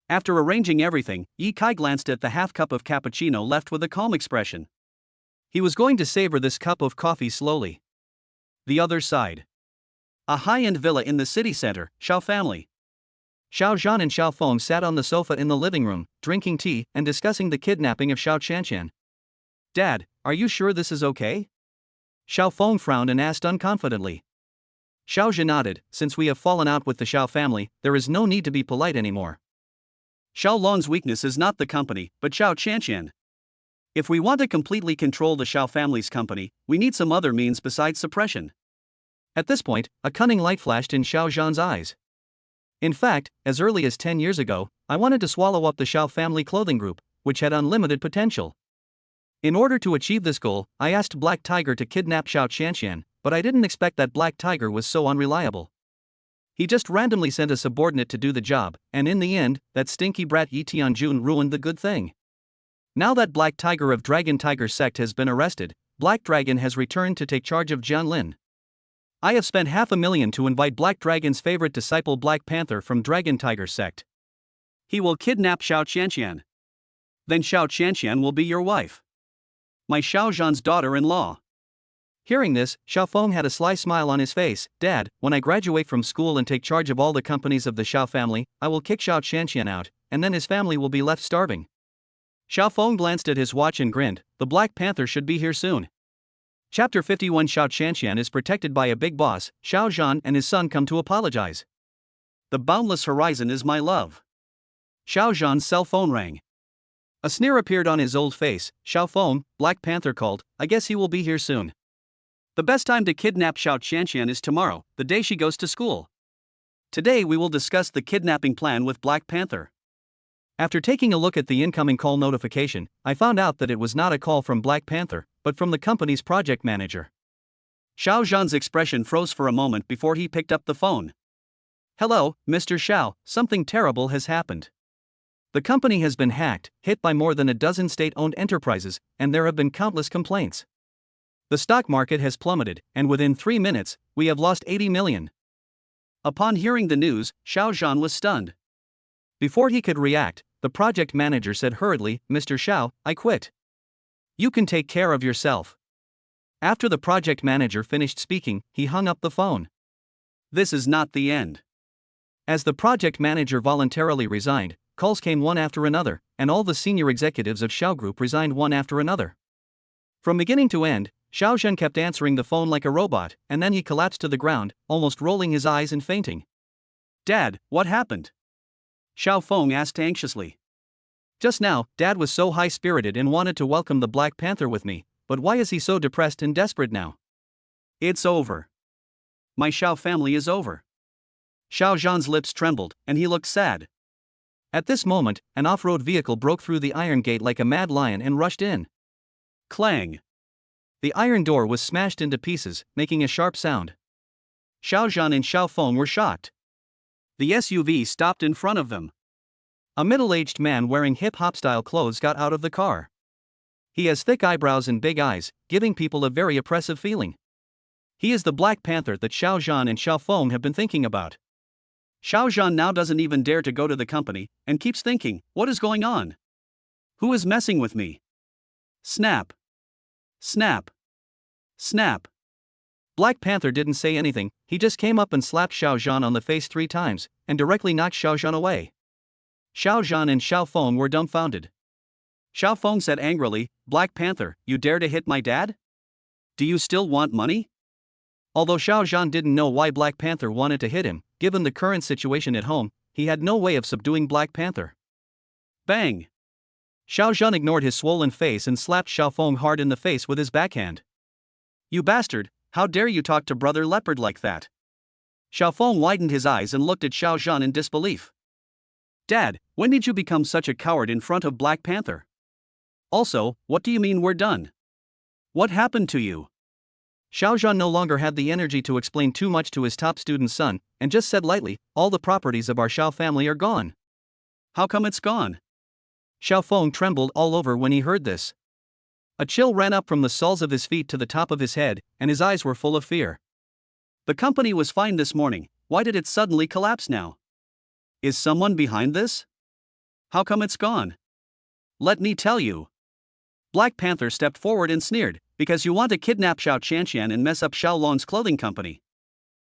After arranging everything, Yi Kai glanced at the half cup of cappuccino left with a calm expression. He was going to savor this cup of coffee slowly. The other side. A high-end villa in the city center, Xiao family. Xiao Zhan and Xiao Feng sat on the sofa in the living room, drinking tea and discussing the kidnapping of Xiao Qianqian. Dad, are you sure this is okay? Xiao Feng frowned and asked unconfidently. Xiao Zhan nodded, since we have fallen out with the Xiao family, there is no need to be polite anymore. Xiao Long's weakness is not the company, but Xiao Qianqian. If we want to completely control the Xiao family's company, we need some other means besides suppression. At this point, a cunning light flashed in Xiao Zhan's eyes. In fact, as early as 10 years ago, I wanted to swallow up the Xiao family clothing group, which had unlimited potential. In order to achieve this goal, I asked Black Tiger to kidnap Xiao Qianqian, but I didn't expect that Black Tiger was so unreliable. He just randomly sent a subordinate to do the job, and in the end, that stinky brat Yi Tianjun ruined the good thing. Now that Black Tiger of Dragon Tiger sect has been arrested, Black Dragon has returned to take charge of Jianlin. I have spent $500,000 to invite Black Dragon's favorite disciple Black Panther from Dragon Tiger sect. He will kidnap Xiao Qianqian. Then Xiao Qianqian will be your wife. My Xiao Zhan's daughter-in-law. Hearing this, Xiao Feng had a sly smile on his face. Dad, when I graduate from school and take charge of all the companies of the Xiao family, I will kick Xiao Qianqian out, and then his family will be left starving. Xiao Feng glanced at his watch and grinned. The Black Panther should be here soon. Chapter 51. Xiao Qianqian is protected by a big boss. Xiao Zhan and his son come to apologize. The boundless horizon is my love. Xiao Zhan's cell phone rang. A sneer appeared on his old face. Xiao Feng, Black Panther called, I guess he will be here soon. The best time to kidnap Xiao Qianqian is tomorrow, the day she goes to school. Today we will discuss the kidnapping plan with Black Panther. After taking a look at the incoming call notification, I found out that it was not a call from Black Panther, but from the company's project manager. Xiao Zhan's expression froze for a moment before he picked up the phone. Hello, Mr. Xiao, something terrible has happened. The company has been hacked, hit by more than a dozen state-owned enterprises, and there have been countless complaints. The stock market has plummeted, and within 3 minutes, we have lost 80 million. Upon hearing the news, Xiao Zhan was stunned. Before he could react, the project manager said hurriedly, Mr. Xiao, I quit. You can take care of yourself. After the project manager finished speaking, he hung up the phone. This is not the end. As the project manager voluntarily resigned, calls came one after another, and all the senior executives of Xiao Group resigned one after another. From beginning to end, Xiao Zhan kept answering the phone like a robot, and then he collapsed to the ground, almost rolling his eyes and fainting. Dad, what happened? Xiao Feng asked anxiously. Just now, Dad was so high-spirited and wanted to welcome the Black Panther with me, but why is he so depressed and desperate now? It's over. My Xiao family is over. Xiao Zhan's lips trembled, and he looked sad. At this moment, an off-road vehicle broke through the iron gate like a mad lion and rushed in. Clang! The iron door was smashed into pieces, making a sharp sound. Xiao Zhan and Xiao Feng were shocked. The SUV stopped in front of them. A middle-aged man wearing hip-hop style clothes got out of the car. He has thick eyebrows and big eyes, giving people a very oppressive feeling. He is the Black Panther that Xiao Zhan and Xiao Feng have been thinking about. Xiao Zhan now doesn't even dare to go to the company, and keeps thinking, what is going on? Who is messing with me? Snap. Snap. Snap. Black Panther didn't say anything, he just came up and slapped Xiao Zhan on the face 3 times, and directly knocked Xiao Zhan away. Xiao Zhan and Xiao Feng were dumbfounded. Xiao Feng said angrily, Black Panther, you dare to hit my dad? Do you still want money? Although Xiao Zhan didn't know why Black Panther wanted to hit him, given the current situation at home, he had no way of subduing Black Panther. Bang! Xiao Zhan ignored his swollen face and slapped Xiao Feng hard in the face with his backhand. You bastard, how dare you talk to Brother Leopard like that? Xiao Feng widened his eyes and looked at Xiao Zhan in disbelief. Dad, when did you become such a coward in front of Black Panther? Also, what do you mean we're done? What happened to you? Xiao Zhan no longer had the energy to explain too much to his top student's son, and just said lightly, all the properties of our Xiao family are gone. How come it's gone? Xiao Feng trembled all over when he heard this. A chill ran up from the soles of his feet to the top of his head, and his eyes were full of fear. The company was fine this morning, why did it suddenly collapse now? Is someone behind this? How come it's gone? Let me tell you. Black Panther stepped forward and sneered, because you want to kidnap Xiao Qianqian and mess up Xiao Lon's clothing company.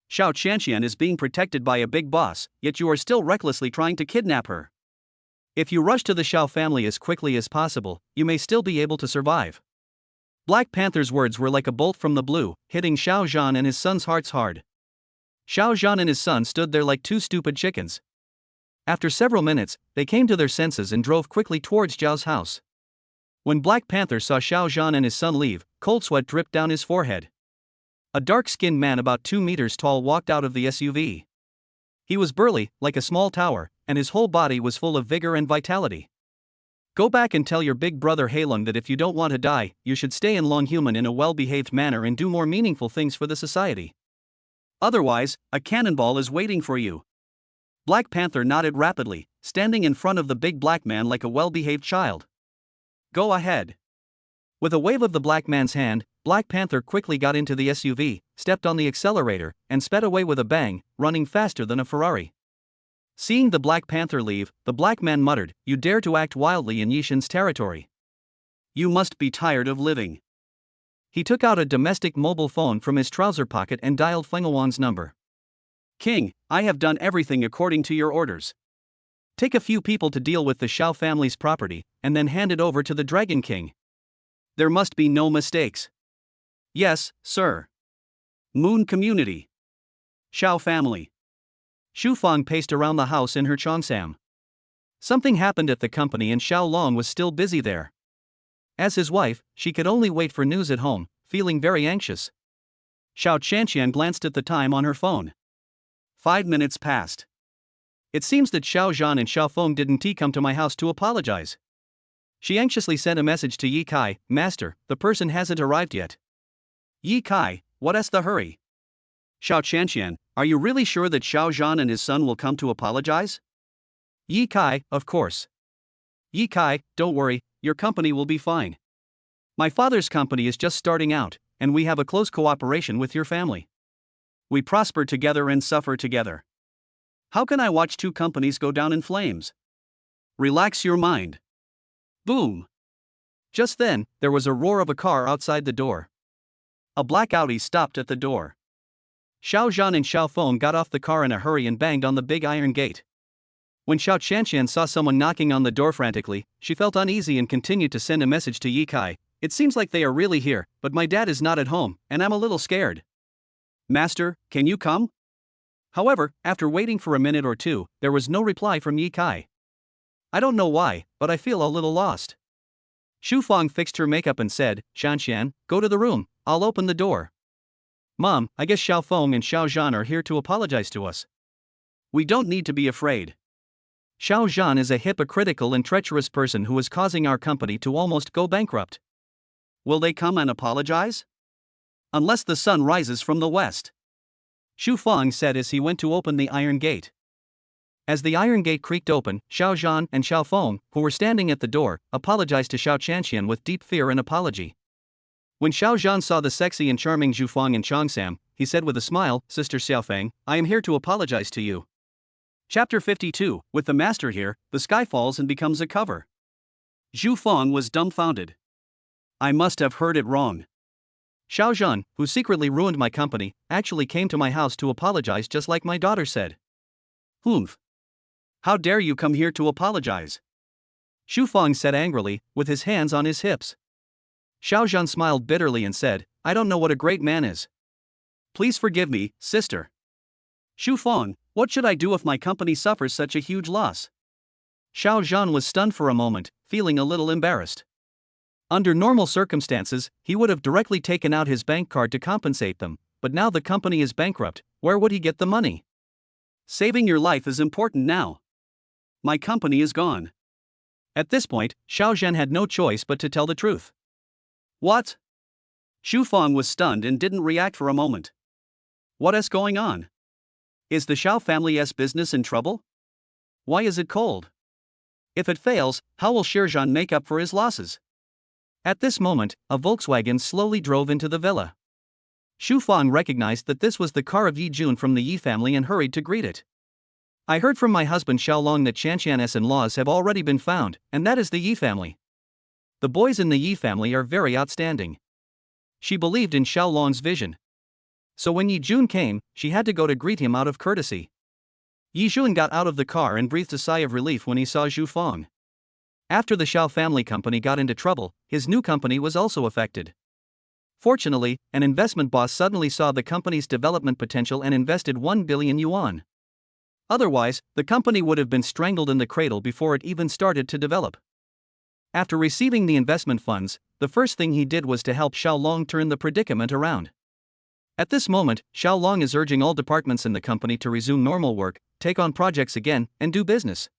Xiao Qianqian is being protected by a big boss, yet you are still recklessly trying to kidnap her. If you rush to the Xiao family as quickly as possible, you may still be able to survive. Black Panther's words were like a bolt from the blue, hitting Xiao Zhan and his son's hearts hard. Xiao Zhan and his son stood there like two stupid chickens. After several minutes, they came to their senses and drove quickly towards Zhao's house. When Black Panther saw Xiao Zhan and his son leave, cold sweat dripped down his forehead. A dark-skinned man about 2 meters tall walked out of the SUV. He was burly, like a small tower, and his whole body was full of vigor and vitality. Go back and tell your big brother Heilong that if you don't want to die, you should stay in Longhuman in a well-behaved manner and do more meaningful things for the society. Otherwise, a cannonball is waiting for you. Black Panther nodded rapidly, standing in front of the big black man like a well-behaved child. Go ahead. With a wave of the black man's hand, Black Panther quickly got into the SUV, stepped on the accelerator, and sped away with a bang, running faster than a Ferrari. Seeing the Black Panther leave, the black man muttered, You dare to act wildly in Yishin's territory. You must be tired of living. He took out a domestic mobile phone from his trouser pocket and dialed Fenghuan's number. King, I have done everything according to your orders. Take a few people to deal with the Xiao family's property, and then hand it over to the Dragon King. There must be no mistakes. Yes, sir. Moon Community. Xiao family. Xu Fang paced around the house in her cheongsam. Something happened at the company and Xiao Long was still busy there. As his wife, she could only wait for news at home, feeling very anxious. Xiao Qianqian glanced at the time on her phone. 5 minutes passed. It seems that Xiao Zhan and Xiao Feng didn't come to my house to apologize. She anxiously sent a message to Yi Kai, Master, the person hasn't arrived yet. Yi Kai, what's the hurry? Xiao Qianqian, are you really sure that Xiao Zhan and his son will come to apologize? Yi Kai, of course. Yi Kai, don't worry, your company will be fine. My father's company is just starting out, and we have a close cooperation with your family. We prosper together and suffer together. How can I watch two companies go down in flames? Relax your mind. Boom. Just then, there was a roar of a car outside the door. A black Audi stopped at the door. Xiao Zhan and Xiao Feng got off the car in a hurry and banged on the big iron gate. When Xiao Qianqian saw someone knocking on the door frantically, she felt uneasy and continued to send a message to Yi Kai. It seems like they are really here, but my dad is not at home, and I'm a little scared. Master, can you come? However, after waiting for a minute or two, there was no reply from Yi Kai. I don't know why, but I feel a little lost. Xu Fang fixed her makeup and said, Qianqian, go to the room, I'll open the door. Mom, I guess Xiao Feng and Xiao Zhan are here to apologize to us. We don't need to be afraid. Xiao Zhan is a hypocritical and treacherous person who is causing our company to almost go bankrupt. Will they come and apologize? Unless the sun rises from the west. Xu Fang said as he went to open the iron gate. As the iron gate creaked open, Xiao Zhan and Xiao Feng, who were standing at the door, apologized to Xiao Qianqian with deep fear and apology. When Xiao Zhan saw the sexy and charming Zhu Fang in cheongsam, he said with a smile, Sister Xiaofeng, I am here to apologize to you. Chapter 52, with the master here, the sky falls and becomes a cover. Zhu Fang was dumbfounded. I must have heard it wrong. Xiao Zhan, who secretly ruined my company, actually came to my house to apologize just like my daughter said. Humph. How dare you come here to apologize? Xu Fang said angrily, with his hands on his hips. Xiao Zhan smiled bitterly and said, I don't know what a great man is. Please forgive me, sister. Xu Fang, what should I do if my company suffers such a huge loss? Xiao Zhan was stunned for a moment, feeling a little embarrassed. Under normal circumstances, he would have directly taken out his bank card to compensate them, but now the company is bankrupt, where would he get the money? Saving your life is important now. My company is gone. At this point, Xiao Zhan had no choice but to tell the truth. What? Xu Fang was stunned and didn't react for a moment. What is going on? Is the Xiao family's business in trouble? Why is it cold? If it fails, how will Shizhan make up for his losses? At this moment, a Volkswagen slowly drove into the villa. Xu Fang recognized that this was the car of Yi Jun from the Yi family and hurried to greet it. I heard from my husband Xiaolong that Qianqian's in-laws have already been found, and that is the Yi family. The boys in the Yi family are very outstanding. She believed in Xiaolong's vision. So when Yi Jun came, she had to go to greet him out of courtesy. Yi Jun got out of the car and breathed a sigh of relief when he saw Xu Fang. After the Xiao family company got into trouble, his new company was also affected. Fortunately, an investment boss suddenly saw the company's development potential and invested 1 billion yuan. Otherwise, the company would have been strangled in the cradle before it even started to develop. After receiving the investment funds, the first thing he did was to help Xiaolong turn the predicament around. At this moment, Xiaolong is urging all departments in the company to resume normal work, take on projects again, and do business.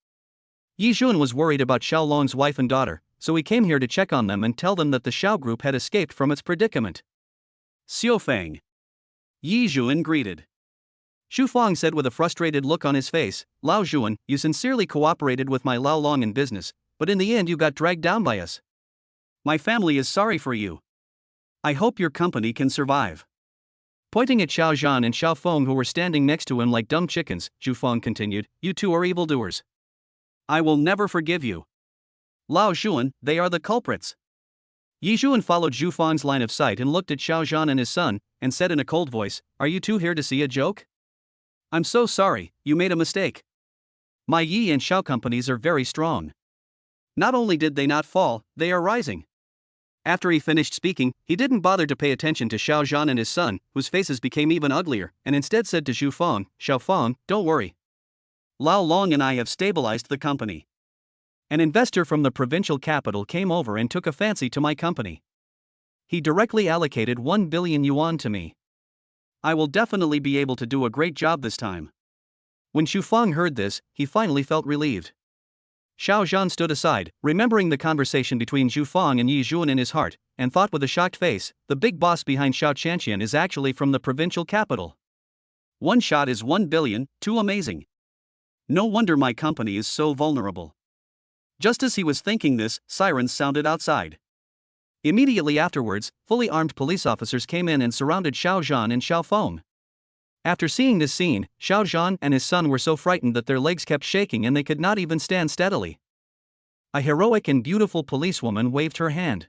Yi Jun was worried about Xiaolong's wife and daughter, so he came here to check on them and tell them that the Xiao group had escaped from its predicament. Xiao Fang. Yi Jun greeted. Xu Fang said with a frustrated look on his face, Lao Jun, you sincerely cooperated with my Lao Long in business, but in the end you got dragged down by us. My family is sorry for you. I hope your company can survive. Pointing at Xiao Zhan and Xiao Feng who were standing next to him like dumb chickens, Xu Fang continued, you two are evildoers. I will never forgive you. Lao Zhuan, they are the culprits. Yi Zhuan followed Xu Fang's line of sight and looked at Xiao Zhan and his son, and said in a cold voice, are you two here to see a joke? I'm so sorry, you made a mistake. My Yi and Xiao companies are very strong. Not only did they not fall, they are rising. After he finished speaking, he didn't bother to pay attention to Xiao Zhan and his son, whose faces became even uglier, and instead said to Xu Fang, Xiao Fang, don't worry. Lao Long and I have stabilized the company. An investor from the provincial capital came over and took a fancy to my company. He directly allocated 1 billion yuan to me. I will definitely be able to do a great job this time. When Xu Fang heard this, he finally felt relieved. Xiao Zhan stood aside, remembering the conversation between Xu Fang and Yi Jun in his heart, and thought with a shocked face, the big boss behind Xiao Qianqian is actually from the provincial capital. One shot is 1 billion, too amazing. No wonder my company is so vulnerable. Just as he was thinking this, sirens sounded outside. Immediately afterwards, fully armed police officers came in and surrounded Xiao Zhan and Xiao Feng. After seeing this scene, Xiao Zhan and his son were so frightened that their legs kept shaking and they could not even stand steadily. A heroic and beautiful policewoman waved her hand.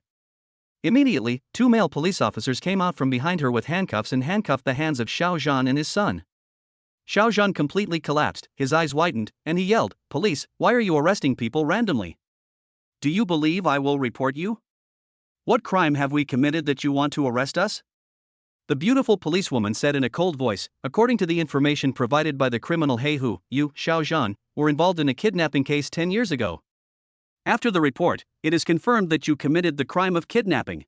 Immediately, 2 male police officers came out from behind her with handcuffs and handcuffed the hands of Xiao Zhan and his son. Xiao Zhan completely collapsed, his eyes widened, and he yelled, Police, why are you arresting people randomly? Do you believe I will report you? What crime have we committed that you want to arrest us? The beautiful policewoman said in a cold voice, according to the information provided by the criminal He Hu, you, Xiao Zhan, were involved in a kidnapping case 10 years ago. After the report, it is confirmed that you committed the crime of kidnapping.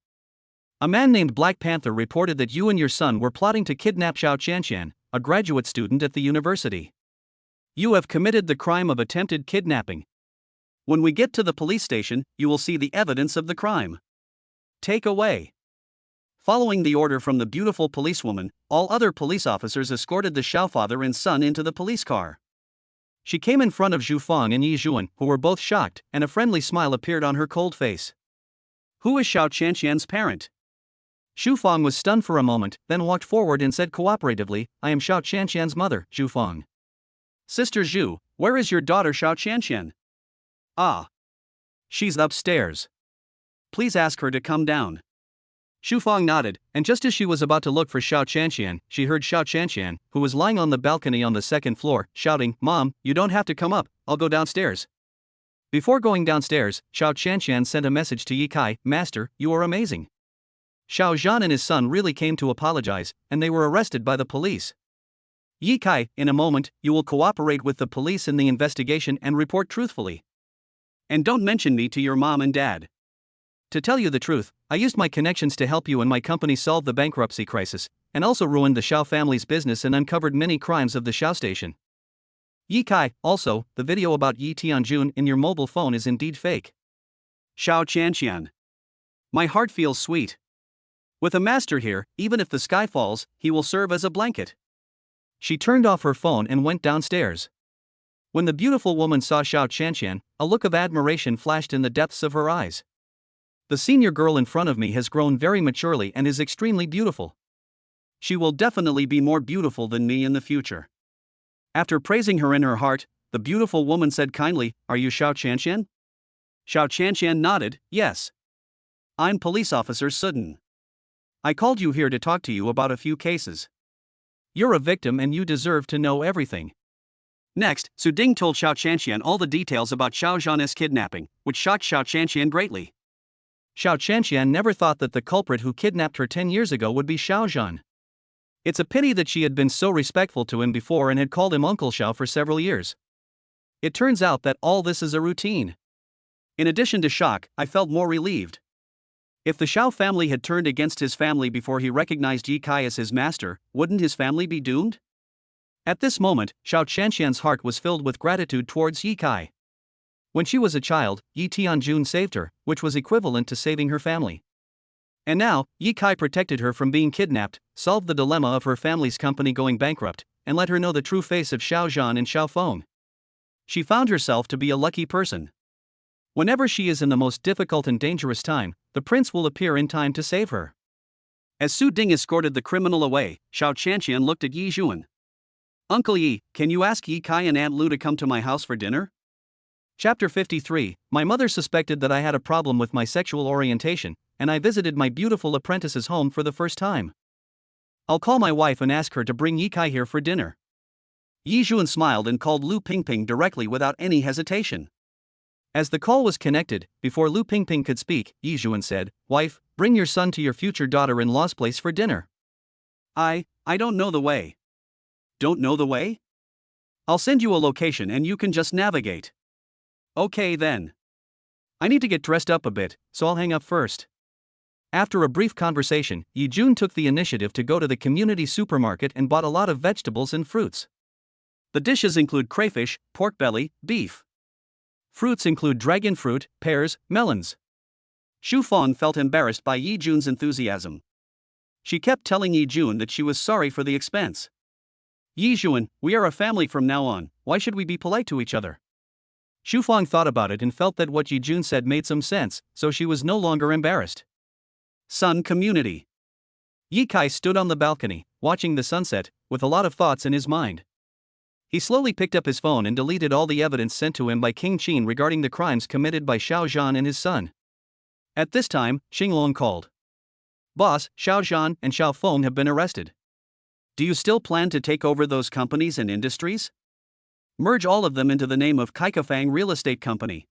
A man named Black Panther reported that you and your son were plotting to kidnap Xiao Qianqian, a graduate student at the university. You have committed the crime of attempted kidnapping. When we get to the police station, you will see the evidence of the crime. Take away. Following the order from the beautiful policewoman, all other police officers escorted the Xiao father and son into the police car. She came in front of Xu Fang and Yi Jun, who were both shocked, and a friendly smile appeared on her cold face. Who is Xiao Qianqian's parent? Xu Fang was stunned for a moment, then walked forward and said cooperatively, I am Xiao Qianqian's mother, Xu Fang. Sister Xu, where is your daughter Xiao Qianqian? Ah. She's upstairs. Please ask her to come down. Xu Fang nodded, and just as she was about to look for Xiao Qianqian, she heard Xiao Qianqian, who was lying on the balcony on the second floor, shouting, Mom, you don't have to come up, I'll go downstairs. Before going downstairs, Xiao Qianqian sent a message to Yi Kai, "Master, you are amazing." Xiao Zhan and his son really came to apologize, and they were arrested by the police. Yi Kai, in a moment, you will cooperate with the police in the investigation and report truthfully. And don't mention me to your mom and dad. To tell you the truth, I used my connections to help you and my company solve the bankruptcy crisis, and also ruined the Xiao family's business and uncovered many crimes of the Xiao station. Yi Kai, also, the video about Yi Tianjun in your mobile phone is indeed fake. Xiao Qianqian. My heart feels sweet. With a master here, even if the sky falls, he will serve as a blanket. She turned off her phone and went downstairs. When the beautiful woman saw Xiao Qianqian, a look of admiration flashed in the depths of her eyes. The senior girl in front of me has grown very maturely and is extremely beautiful. She will definitely be more beautiful than me in the future. After praising her in her heart, the beautiful woman said kindly, "Are you Xiao Qianqian?" Xiao Qianqian nodded, "Yes. I'm Police Officer Sudden. I called you here to talk to you about a few cases. You're a victim and you deserve to know everything." Next, Su Ding told Xiao Qianqian all the details about Xiao Zhan's kidnapping, which shocked Xiao Qianqian greatly. Xiao Qianqian never thought that the culprit who kidnapped her 10 years ago would be Xiao Zhan. It's a pity that she had been so respectful to him before and had called him Uncle Xiao for several years. It turns out that all this is a routine. In addition to shock, I felt more relieved. If the Xiao family had turned against his family before he recognized Yi Kai as his master, wouldn't his family be doomed? At this moment, Xiao Qianqian's heart was filled with gratitude towards Yi Kai. When she was a child, Yi Tianjun saved her, which was equivalent to saving her family. And now, Yi Kai protected her from being kidnapped, solved the dilemma of her family's company going bankrupt, and let her know the true face of Xiao Zhan and Xiao Feng. She found herself to be a lucky person. Whenever she is in the most difficult and dangerous time, the prince will appear in time to save her. As Su Ding escorted the criminal away, Xiao Qianqian looked at Yi Zhuan. "Uncle Yi, can you ask Yi Kai and Aunt Lu to come to my house for dinner?" Chapter 53. My mother suspected that I had a problem with my sexual orientation, and I visited my beautiful apprentice's home for the first time. I'll call my wife and ask her to bring Yi Kai here for dinner. Yi Zhuan smiled and called Lu Pingping directly without any hesitation. As the call was connected, before Lu Pingping could speak, Yi Zhuan said, "Wife, bring your son to your future daughter-in-law's place for dinner." I don't know the way." "Don't know the way?" "I'll send you a location and you can just navigate." "Okay then. I need to get dressed up a bit, so I'll hang up first." After a brief conversation, Yi Jun took the initiative to go to the community supermarket and bought a lot of vegetables and fruits. The dishes include crayfish, pork belly, beef. Fruits include dragon fruit, pears, melons. Xu Feng felt embarrassed by Yi Jun's enthusiasm. She kept telling Yi Jun that she was sorry for the expense. "Yi Jun, we are a family from now on, why should we be polite to each other?" Xu Feng thought about it and felt that what Yi Jun said made some sense, so she was no longer embarrassed. Sun Community. Yi Kai stood on the balcony, watching the sunset, with a lot of thoughts in his mind. He slowly picked up his phone and deleted all the evidence sent to him by King Qin regarding the crimes committed by Xiao Zhan and his son. At this time, Xinglong called. "Boss, Xiao Zhan and Xiao Feng have been arrested. Do you still plan to take over those companies and industries? Merge all of them into the name of Kaikafang Real Estate Company.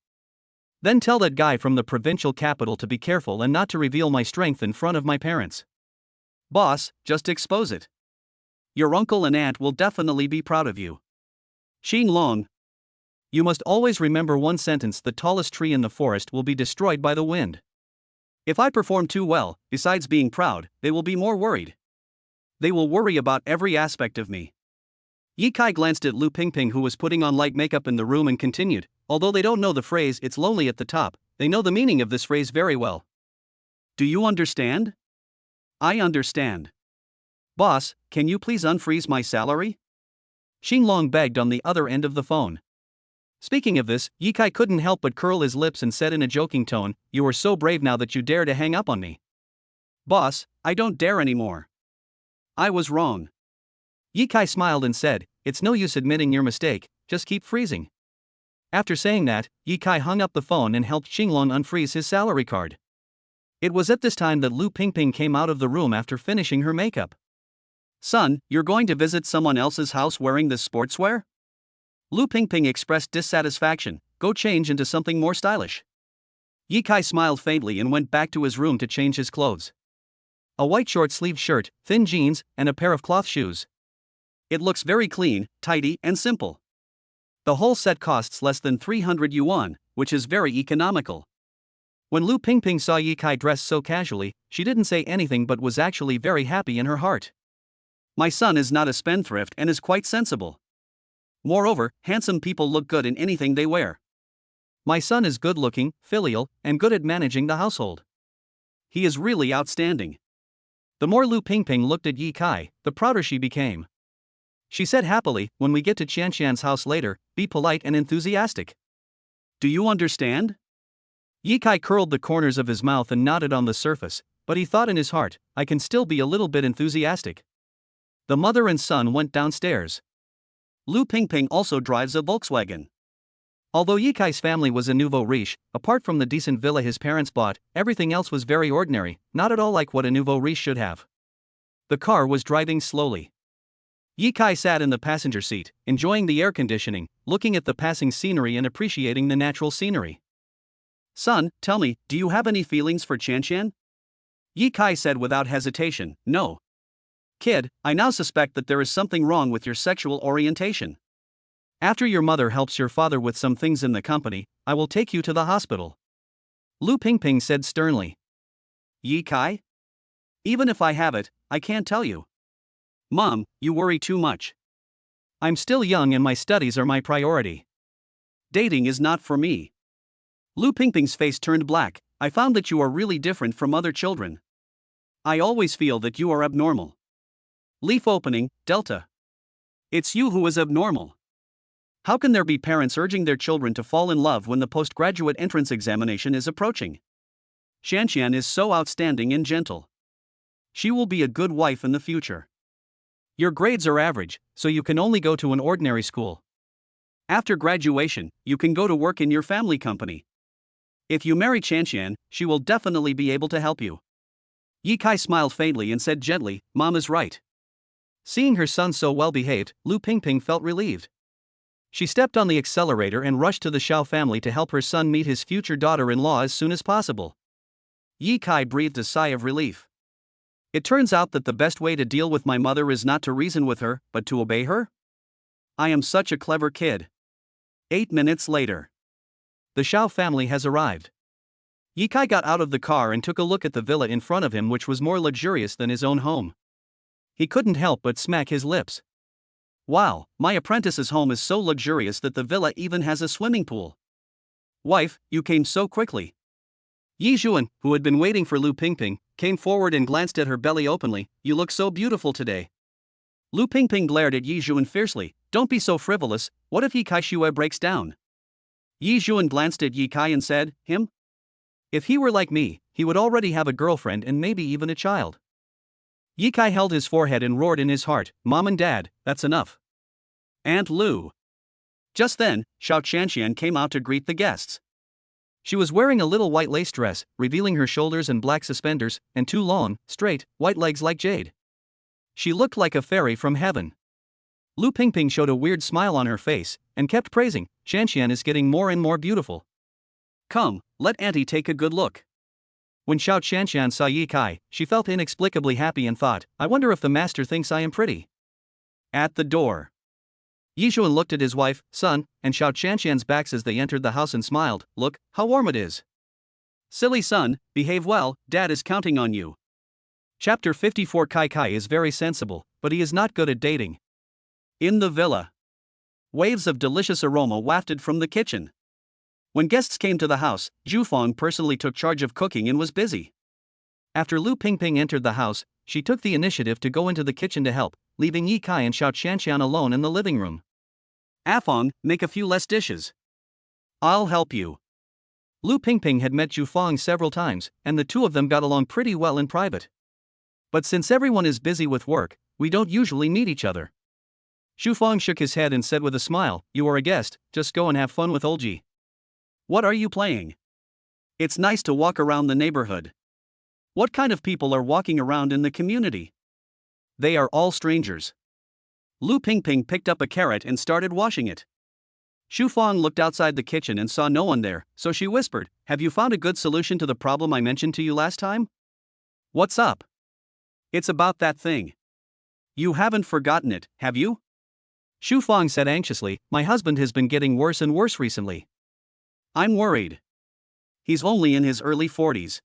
Then tell that guy from the provincial capital to be careful and not to reveal my strength in front of my parents. Boss, just expose it. Your uncle and aunt will definitely be proud of you. Xinglong. You must always remember one sentence: the tallest tree in the forest will be destroyed by the wind. If I perform too well, besides being proud, they will be more worried. They will worry about every aspect of me." Yi Kai glanced at Lu Pingping, who was putting on light makeup in the room, and continued, "Although they don't know the phrase 'it's lonely at the top,' they know the meaning of this phrase very well. Do you understand?" "I understand. Boss, can you please unfreeze my salary?" Xinglong begged on the other end of the phone. Speaking of this, Yi Kai couldn't help but curl his lips and said in a joking tone, "You are so brave now that you dare to hang up on me." "Boss, I don't dare anymore. I was wrong." Yi Kai smiled and said, "It's no use admitting your mistake, just keep freezing." After saying that, Yi Kai hung up the phone and helped Xinglong unfreeze his salary card. It was at this time that Lu Pingping came out of the room after finishing her makeup. "Son, you're going to visit someone else's house wearing this sportswear?" Lu Pingping expressed dissatisfaction, go change into something more stylish. Ye Kai smiled faintly and went back to his room to change his clothes. A white short-sleeved shirt, thin jeans, and a pair of cloth shoes. It looks very clean, tidy, and simple. The whole set costs less than 300 yuan, which is very economical. When Lu Pingping saw Ye Kai dressed so casually, she didn't say anything but was actually very happy in her heart. My son is not a spendthrift and is quite sensible. Moreover, handsome people look good in anything they wear. My son is good-looking, filial, and good at managing the household. He is really outstanding. The more Lu Pingping looked at Ye Kai, the prouder she became. She said happily, when we get to Qianqian's house later, be polite and enthusiastic. Do you understand? Ye Kai curled the corners of his mouth and nodded on the surface, but he thought in his heart, I can still be a little bit enthusiastic. The mother and son went downstairs. Lu Pingping also drives a Volkswagen. Although Ye Kai's family was a nouveau riche, apart from the decent villa his parents bought, everything else was very ordinary, not at all like what a nouveau riche should have. The car was driving slowly. Ye Kai sat in the passenger seat, enjoying the air conditioning, looking at the passing scenery and appreciating the natural scenery. Son, tell me, do you have any feelings for Qianqian? Ye Kai said without hesitation, no. Kid, I now suspect that there is something wrong with your sexual orientation. After your mother helps your father with some things in the company, I will take you to the hospital. Lu Pingping said sternly. Ye Kai? Even if I have it, I can't tell you. Mom, you worry too much. I'm still young and my studies are my priority. Dating is not for me. Lu Pingping's face turned black. I found that you are really different from other children. I always feel that you are abnormal. Leaf opening, Delta. It's you who is abnormal. How can there be parents urging their children to fall in love when the postgraduate entrance examination is approaching? Qianqian is so outstanding and gentle. She will be a good wife in the future. Your grades are average, so you can only go to an ordinary school. After graduation, you can go to work in your family company. If you marry Qianqian, she will definitely be able to help you. Ye Kai smiled faintly and said gently, Mom is right. Seeing her son so well behaved, Lu Pingping felt relieved. She stepped on the accelerator and rushed to the Xiao family to help her son meet his future daughter-in-law as soon as possible. Ye Kai breathed a sigh of relief. It turns out that the best way to deal with my mother is not to reason with her, but to obey her? I am such a clever kid. 8 minutes later. The Xiao family has arrived. Ye Kai got out of the car and took a look at the villa in front of him, which was more luxurious than his own home. He couldn't help but smack his lips. Wow, my apprentice's home is so luxurious that the villa even has a swimming pool. Wife, you came so quickly. Yi Zhuan, who had been waiting for Lu Pingping, came forward and glanced at her belly openly. You look so beautiful today. Lu Pingping glared at Yi Zhuan fiercely. Don't be so frivolous, what if Ye Kai Shue breaks down? Yi Zhuan glanced at Ye Kai and said, Him? If he were like me, he would already have a girlfriend and maybe even a child. Ye Kai held his forehead and roared in his heart, Mom and Dad, that's enough. Aunt Lu. Just then, Xiao Qianqian came out to greet the guests. She was wearing a little white lace dress, revealing her shoulders and black suspenders, and 2 long, straight, white legs like jade. She looked like a fairy from heaven. Lu Pingping showed a weird smile on her face, and kept praising, Qianqian is getting more and more beautiful. Come, let Auntie take a good look. When Xiao Qianqian saw Ye Kai, she felt inexplicably happy and thought, I wonder if the master thinks I am pretty. At the door. Yi Zhuan looked at his wife, son, and Xiao Qianqian's backs as they entered the house and smiled, Look, how warm it is. Silly son, behave well, Dad is counting on you. Chapter 54. Kai Kai is very sensible, but he is not good at dating. In the villa. Waves of delicious aroma wafted from the kitchen. When guests came to the house, Zhu Feng personally took charge of cooking and was busy. After Lu Pingping entered the house, she took the initiative to go into the kitchen to help, leaving Ye Kai and Xiao Qianqian alone in the living room. Afong, make a few less dishes. I'll help you. Lu Pingping had met Zhu Feng several times, and the two of them got along pretty well in private. But since everyone is busy with work, we don't usually meet each other. Zhu Feng shook his head and said with a smile, You are a guest, just go and have fun with Olji. What are you playing? It's nice to walk around the neighborhood. What kind of people are walking around in the community? They are all strangers. Lu Pingping picked up a carrot and started washing it. Shu Fang looked outside the kitchen and saw no one there, so she whispered, "Have you found a good solution to the problem I mentioned to you last time?" "What's up?" "It's about that thing. You haven't forgotten it, have you?" Shu Fang said anxiously, "My husband has been getting worse and worse recently. I'm worried. He's only in his early 40s.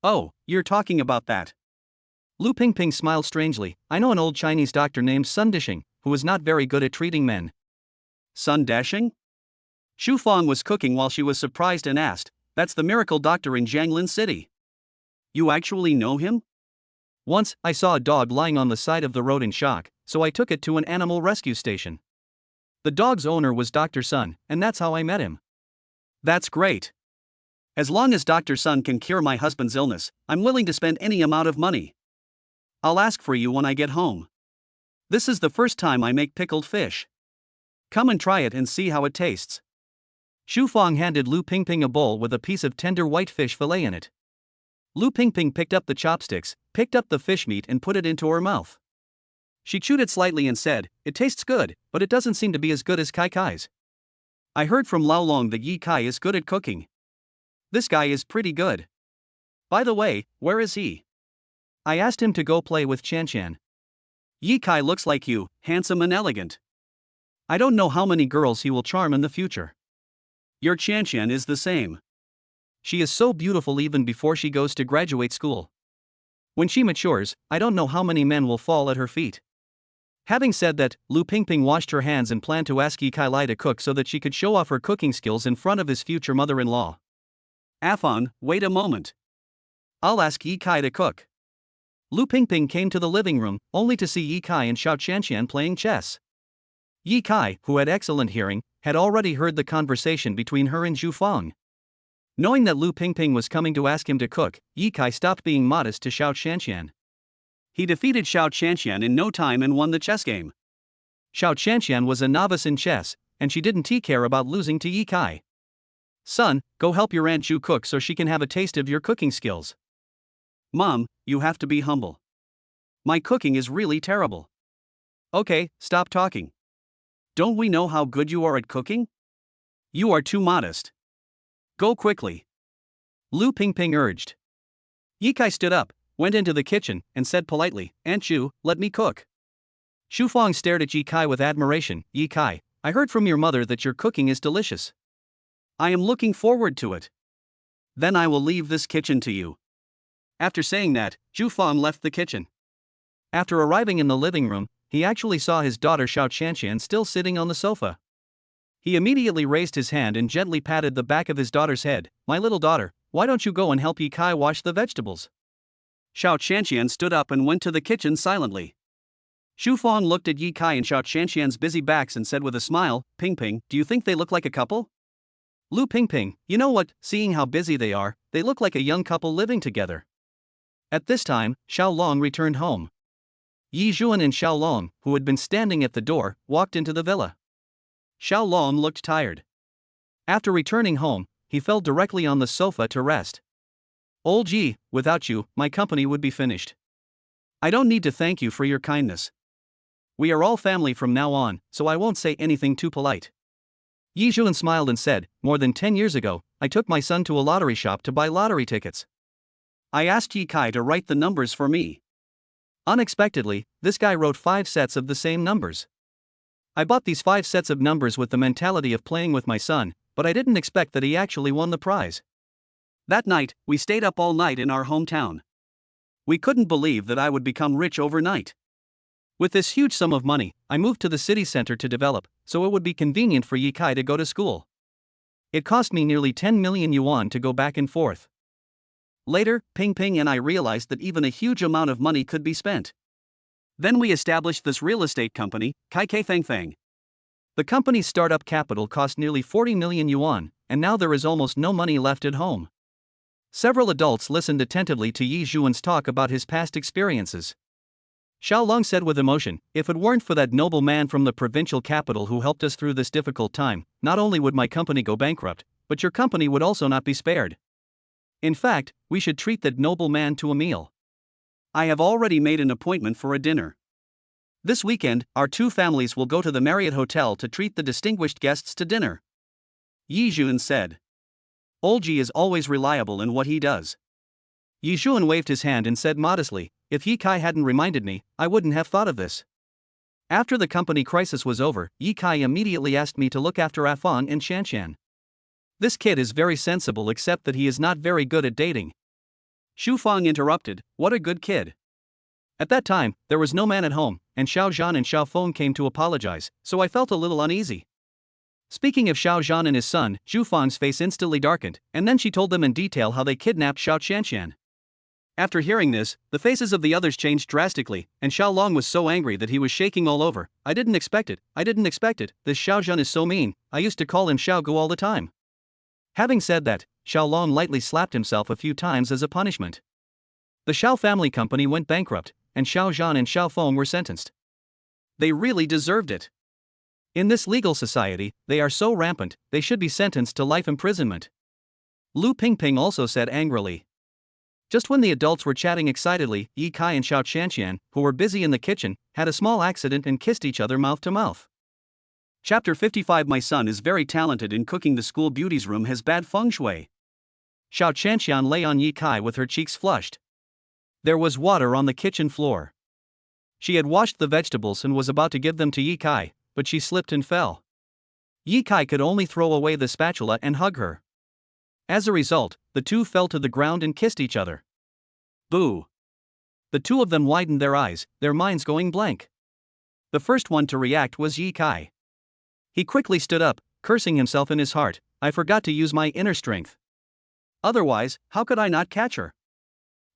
"Oh, you're talking about that." Lu Pingping smiled strangely. "I know an old Chinese doctor named Sun Dishing, who is not very good at treating men." "Sun Dashing?" Shu Fang was cooking while she was surprised and asked, "That's the miracle doctor in Jianglin City. You actually know him?" "Once, I saw a dog lying on the side of the road in shock, so I took it to an animal rescue station. The dog's owner was Dr. Sun, and that's how I met him." "That's great. As long as Dr. Sun can cure my husband's illness, I'm willing to spend any amount of money. I'll ask for you when I get home. This is the first time I make pickled fish. Come and try it and see how it tastes." Shu Fang handed Lu Pingping a bowl with a piece of tender white fish fillet in it. Lu Pingping picked up the chopsticks, picked up the fish meat and put it into her mouth. She chewed it slightly and said, "It tastes good, but it doesn't seem to be as good as Kai Kai's. I heard from Lao Long that Yi Kai is good at cooking. This guy is pretty good. By the way, where is he? I asked him to go play with Chan Chan. Yi Kai looks like you, handsome and elegant. I don't know how many girls he will charm in the future. Your Chan Chan is the same. She is so beautiful even before she goes to graduate school. When she matures, I don't know how many men will fall at her feet." Having said that, Lu Pingping washed her hands and planned to ask Yi Kai Lai to cook so that she could show off her cooking skills in front of his future mother-in-law. "Afon, wait a moment. I'll ask Yi Kai to cook." Lu Pingping came to the living room, only to see Yi Kai and Xiao Qianqian playing chess. Yi Kai, who had excellent hearing, had already heard the conversation between her and Zhu Fang. Knowing that Lu Pingping was coming to ask him to cook, Yi Kai stopped being modest to Xiao Qianqian. He defeated Xiao Qianqian in no time and won the chess game. Xiao Qianqian was a novice in chess, and she didn't care about losing to Yi Kai. "Son, go help your Aunt Zhu cook so she can have a taste of your cooking skills." "Mom, you have to be humble. My cooking is really terrible." "Okay, stop talking. Don't we know how good you are at cooking? You are too modest. Go quickly." Lu Pingping urged. Yi Kai stood up, went into the kitchen, and said politely, "Aunt Zhu, let me cook." Shu Fang stared at Yi Kai with admiration. "Yi Kai, I heard from your mother that your cooking is delicious. I am looking forward to it. Then I will leave this kitchen to you." After saying that, Zhu Fang left the kitchen. After arriving in the living room, he actually saw his daughter Xiao Qianqian still sitting on the sofa. He immediately raised his hand and gently patted the back of his daughter's head. "My little daughter, why don't you go and help Yi Kai wash the vegetables?" Xiao Qianqian stood up and went to the kitchen silently. Shu Fang looked at Yi Kai and Xiao Qianqian's busy backs and said with a smile, "Pingping, do you think they look like a couple?" Lu Pingping, "You know what, seeing how busy they are, they look like a young couple living together." At this time, Xiao Long returned home. Yi Zhuan and Xiao Long, who had been standing at the door, walked into the villa. Xiao Long looked tired. After returning home, he fell directly on the sofa to rest. "Old Yi, without you, my company would be finished. I don't need to thank you for your kindness. We are all family from now on, so I won't say anything too polite." Yi Zhuan smiled and said, "More than 10 years ago, I took my son to a lottery shop to buy lottery tickets. I asked Yi Kai to write the numbers for me. Unexpectedly, this guy wrote 5 sets of the same numbers. I bought these 5 sets of numbers with the mentality of playing with my son, but I didn't expect that he actually won the prize. That night, we stayed up all night in our hometown. We couldn't believe that I would become rich overnight. With this huge sum of money, I moved to the city center to develop, so it would be convenient for Yi Kai to go to school. It cost me nearly 10 million yuan to go back and forth. Later, Pingping and I realized that even a huge amount of money could be spent. Then we established this real estate company, Kai K Feng Feng. The company's startup capital cost nearly 40 million yuan, and now there is almost no money left at home." Several adults listened attentively to Yi Zhuan's talk about his past experiences. Xiao Long said with emotion, "If it weren't for that noble man from the provincial capital who helped us through this difficult time, not only would my company go bankrupt, but your company would also not be spared. In fact, we should treat that noble man to a meal. I have already made an appointment for a dinner." This weekend, our two families will go to the Marriott Hotel to treat the distinguished guests to dinner, Yi Jun said. Olji is always reliable in what he does. Yi Jun waved his hand and said modestly, if Yi Kai hadn't reminded me, I wouldn't have thought of this. After the company crisis was over, Yi Kai immediately asked me to look after Afan and Shanshan. This kid is very sensible except that he is not very good at dating. Xu Fang interrupted, what a good kid. At that time, there was no man at home, and Xiao Zhan and Xiao Feng came to apologize, so I felt a little uneasy. Speaking of Xiao Zhan and his son, Xu Fang's face instantly darkened, and then she told them in detail how they kidnapped Xiao Shanshan. After hearing this, the faces of the others changed drastically, and Xiao Long was so angry that he was shaking all over. I didn't expect it, this Xiao Zhan is so mean, I used to call him Xiao Gu all the time. Having said that, Xiao Long lightly slapped himself a few times as a punishment. The Xiao family company went bankrupt, and Xiao Zhan and Xiao Feng were sentenced. They really deserved it. In this legal society, they are so rampant, they should be sentenced to life imprisonment. Lu Pingping also said angrily. Just when the adults were chatting excitedly, Yi Kai and Xiao Shanshan, who were busy in the kitchen, had a small accident and kissed each other mouth to mouth. Chapter 55. My son is very talented in cooking. The school beauty's room has bad feng shui. Xiao Shanshan lay on Yi Kai with her cheeks flushed. There was water on the kitchen floor. She had washed the vegetables and was about to give them to Yi Kai, but she slipped and fell. Yi Kai could only throw away the spatula and hug her. As a result, the two fell to the ground and kissed each other. Boo! The two of them widened their eyes, their minds going blank. The first one to react was Yi Kai. He quickly stood up, cursing himself in his heart, I forgot to use my inner strength. Otherwise, how could I not catch her?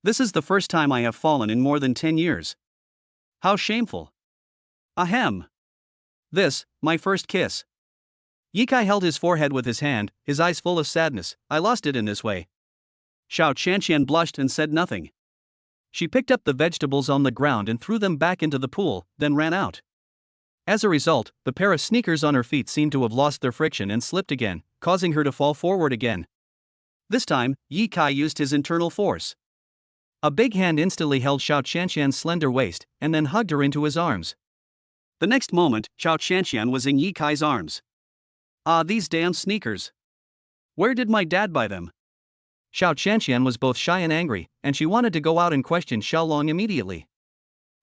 This is the first time I have fallen in more than 10 years. How shameful. Ahem. This, my first kiss. Yi Kai held his forehead with his hand, his eyes full of sadness, I lost it in this way. Xiao Shanshan blushed and said nothing. She picked up the vegetables on the ground and threw them back into the pool, then ran out. As a result, the pair of sneakers on her feet seemed to have lost their friction and slipped again, causing her to fall forward again. This time, Yi Kai used his internal force. A big hand instantly held Xiao Shanshan's slender waist, and then hugged her into his arms. The next moment, Xiao Shanshan was in Yi Kai's arms. Ah, these damn sneakers. Where did my dad buy them? Xiao Shanshan was both shy and angry, and she wanted to go out and question Xiao Long immediately.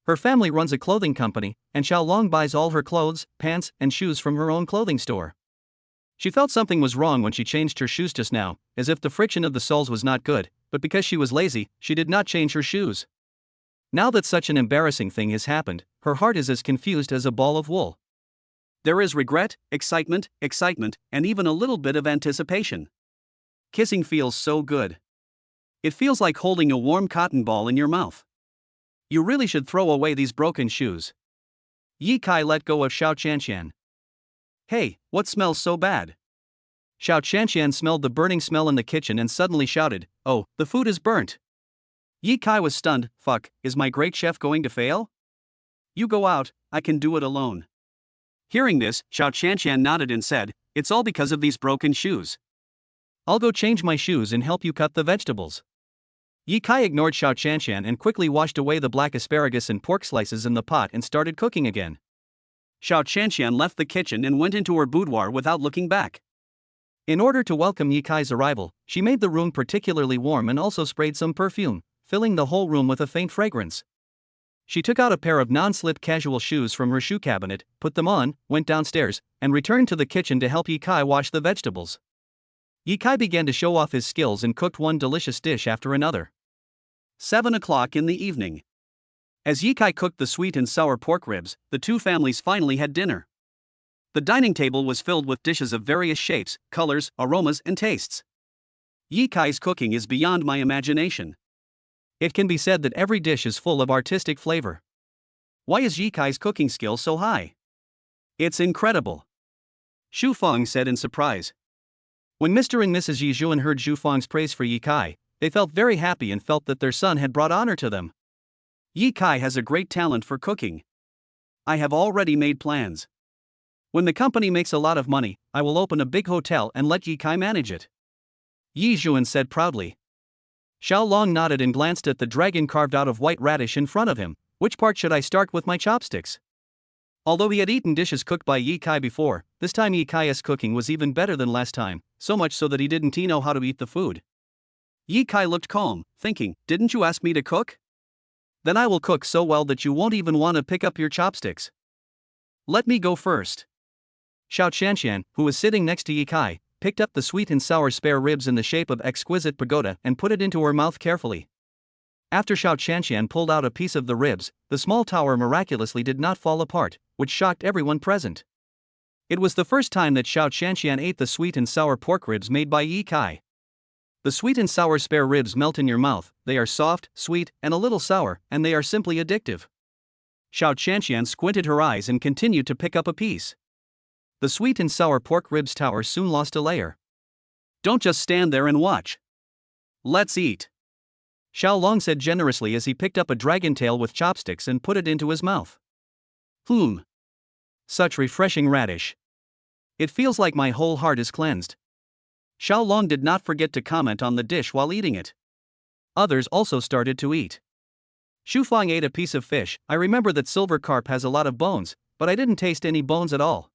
Her family runs a clothing company, and Xiao Long buys all her clothes, pants, and shoes from her own clothing store. She felt something was wrong when she changed her shoes just now, as if the friction of the soles was not good, but because she was lazy, she did not change her shoes. Now that such an embarrassing thing has happened, her heart is as confused as a ball of wool. There is regret, excitement, and even a little bit of anticipation. Kissing feels so good. It feels like holding a warm cotton ball in your mouth. You really should throw away these broken shoes. Yi Kai let go of Xiao Shanshan. Hey, what smells so bad? Xiao Shanshan smelled the burning smell in the kitchen and suddenly shouted, oh, the food is burnt. Yi Kai was stunned, fuck, is my great chef going to fail? You go out, I can do it alone. Hearing this, Xiao Shanshan nodded and said, it's all because of these broken shoes. I'll go change my shoes and help you cut the vegetables. Yi Kai ignored Xiao Shanshan and quickly washed away the black asparagus and pork slices in the pot and started cooking again. Xiao Shanshan left the kitchen and went into her boudoir without looking back. In order to welcome Yi Kai's arrival, she made the room particularly warm and also sprayed some perfume, filling the whole room with a faint fragrance. She took out a pair of non-slip casual shoes from her shoe cabinet, put them on, went downstairs, and returned to the kitchen to help Yi Kai wash the vegetables. Yi Kai began to show off his skills and cooked one delicious dish after another. 7 o'clock in the evening. As Yi Kai cooked the sweet and sour pork ribs, the two families finally had dinner. The dining table was filled with dishes of various shapes, colors, aromas, and tastes. Yi Kai's cooking is beyond my imagination. It can be said that every dish is full of artistic flavor. Why is Yi Kai's cooking skill so high? It's incredible. Xu Feng said in surprise. When Mr. and Mrs. Yi Jun heard Xu Feng's praise for Yi Kai, they felt very happy and felt that their son had brought honor to them. Yi Kai has a great talent for cooking. I have already made plans. When the company makes a lot of money, I will open a big hotel and let Yi Kai manage it. Yi Jun said proudly. Xiao Long nodded and glanced at the dragon carved out of white radish in front of him. Which part should I start with my chopsticks? Although he had eaten dishes cooked by Yi Kai before, this time Yi Kai's cooking was even better than last time, so much so that he didn't know how to eat the food. Yi Kai looked calm, thinking, "Didn't you ask me to cook? Then I will cook so well that you won't even want to pick up your chopsticks. Let me go first." Xiao Qianqian, who was sitting next to Yi Kai, picked up the sweet and sour spare ribs in the shape of exquisite pagoda and put it into her mouth carefully. After Xiao Qianqian pulled out a piece of the ribs, the small tower miraculously did not fall apart, which shocked everyone present. It was the first time that Xiao Qianqian ate the sweet and sour pork ribs made by Yi Kai. The sweet and sour spare ribs melt in your mouth, they are soft, sweet, and a little sour, and they are simply addictive. Xiao Qianqian squinted her eyes and continued to pick up a piece. The sweet and sour pork ribs tower soon lost a layer. "Don't just stand there and watch. Let's eat," Xiao Long said generously as he picked up a dragon tail with chopsticks and put it into his mouth. Such refreshing radish. It feels like my whole heart is cleansed. Xiao Long did not forget to comment on the dish while eating it. Others also started to eat. Xu Fang ate a piece of fish. "I remember that silver carp has a lot of bones, but I didn't taste any bones at all.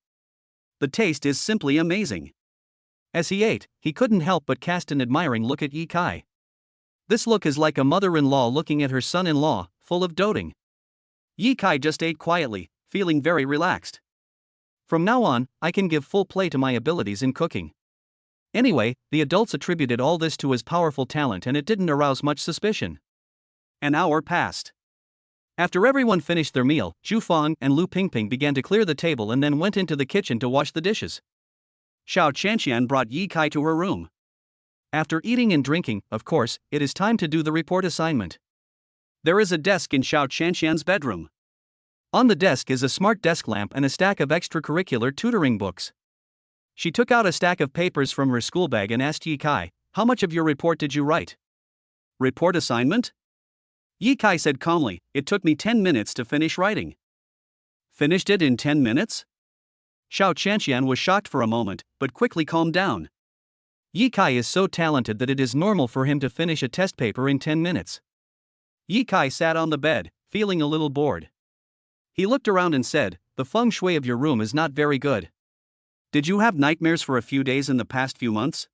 The taste is simply amazing." As he ate, he couldn't help but cast an admiring look at Yi Kai. This look is like a mother-in-law looking at her son-in-law, full of doting. Yi Kai just ate quietly, feeling very relaxed. "From now on, I can give full play to my abilities in cooking." Anyway, the adults attributed all this to his powerful talent and it didn't arouse much suspicion. An hour passed. After everyone finished their meal, Zhu Fang and Lu Pingping began to clear the table and then went into the kitchen to wash the dishes. Xiao Qianqian brought Yi Kai to her room. After eating and drinking, of course, it is time to do the report assignment. There is a desk in Xiao Qianqian's bedroom. On the desk is a smart desk lamp and a stack of extracurricular tutoring books. She took out a stack of papers from her school bag and asked Yi Kai, "How much of your report did you write?" "Report assignment?" Yi Kai said calmly, "It took me 10 minutes to finish writing." "Finished it in 10 minutes?" Xiao Qianqian was shocked for a moment, but quickly calmed down. Yi Kai is so talented that it is normal for him to finish a test paper in 10 minutes. Yi Kai sat on the bed, feeling a little bored. He looked around and said, "The feng shui of your room is not very good. Did you have nightmares for a few days in the past few months?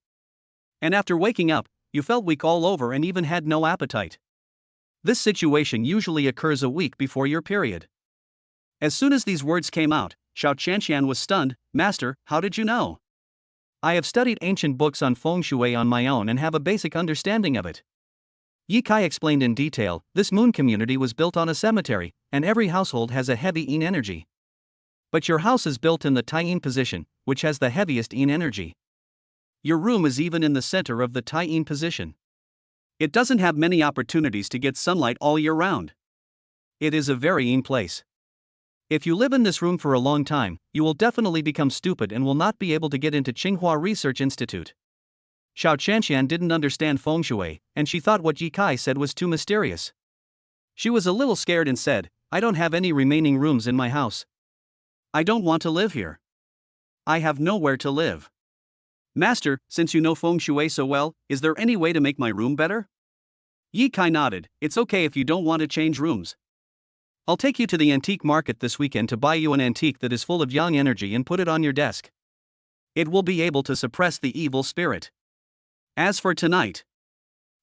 And after waking up, you felt weak all over and even had no appetite. This situation usually occurs a week before your period." As soon as these words came out, Xiao Qianqian was stunned. "Master, how did you know?" "I have studied ancient books on feng shui on my own and have a basic understanding of it." Yi Kai explained in detail. This moon community was built on a cemetery, and every household has a heavy yin energy. But your house is built in the Tai Yin position, which has the heaviest yin energy. Your room is even in the center of the Tai Yin position. It doesn't have many opportunities to get sunlight all year round. It is a very yin place. If you live in this room for a long time, you will definitely become stupid and will not be able to get into Tsinghua Research Institute. Xiao Qianqian didn't understand feng shui, and she thought what Yi Kai said was too mysterious. She was a little scared and said, "I don't have any remaining rooms in my house. I don't want to live here. I have nowhere to live. Master, since you know feng shui so well, is there any way to make my room better?" Yi Kai nodded. "It's okay if you don't want to change rooms. I'll take you to the antique market this weekend to buy you an antique that is full of yang energy and put it on your desk. It will be able to suppress the evil spirit. As for tonight..."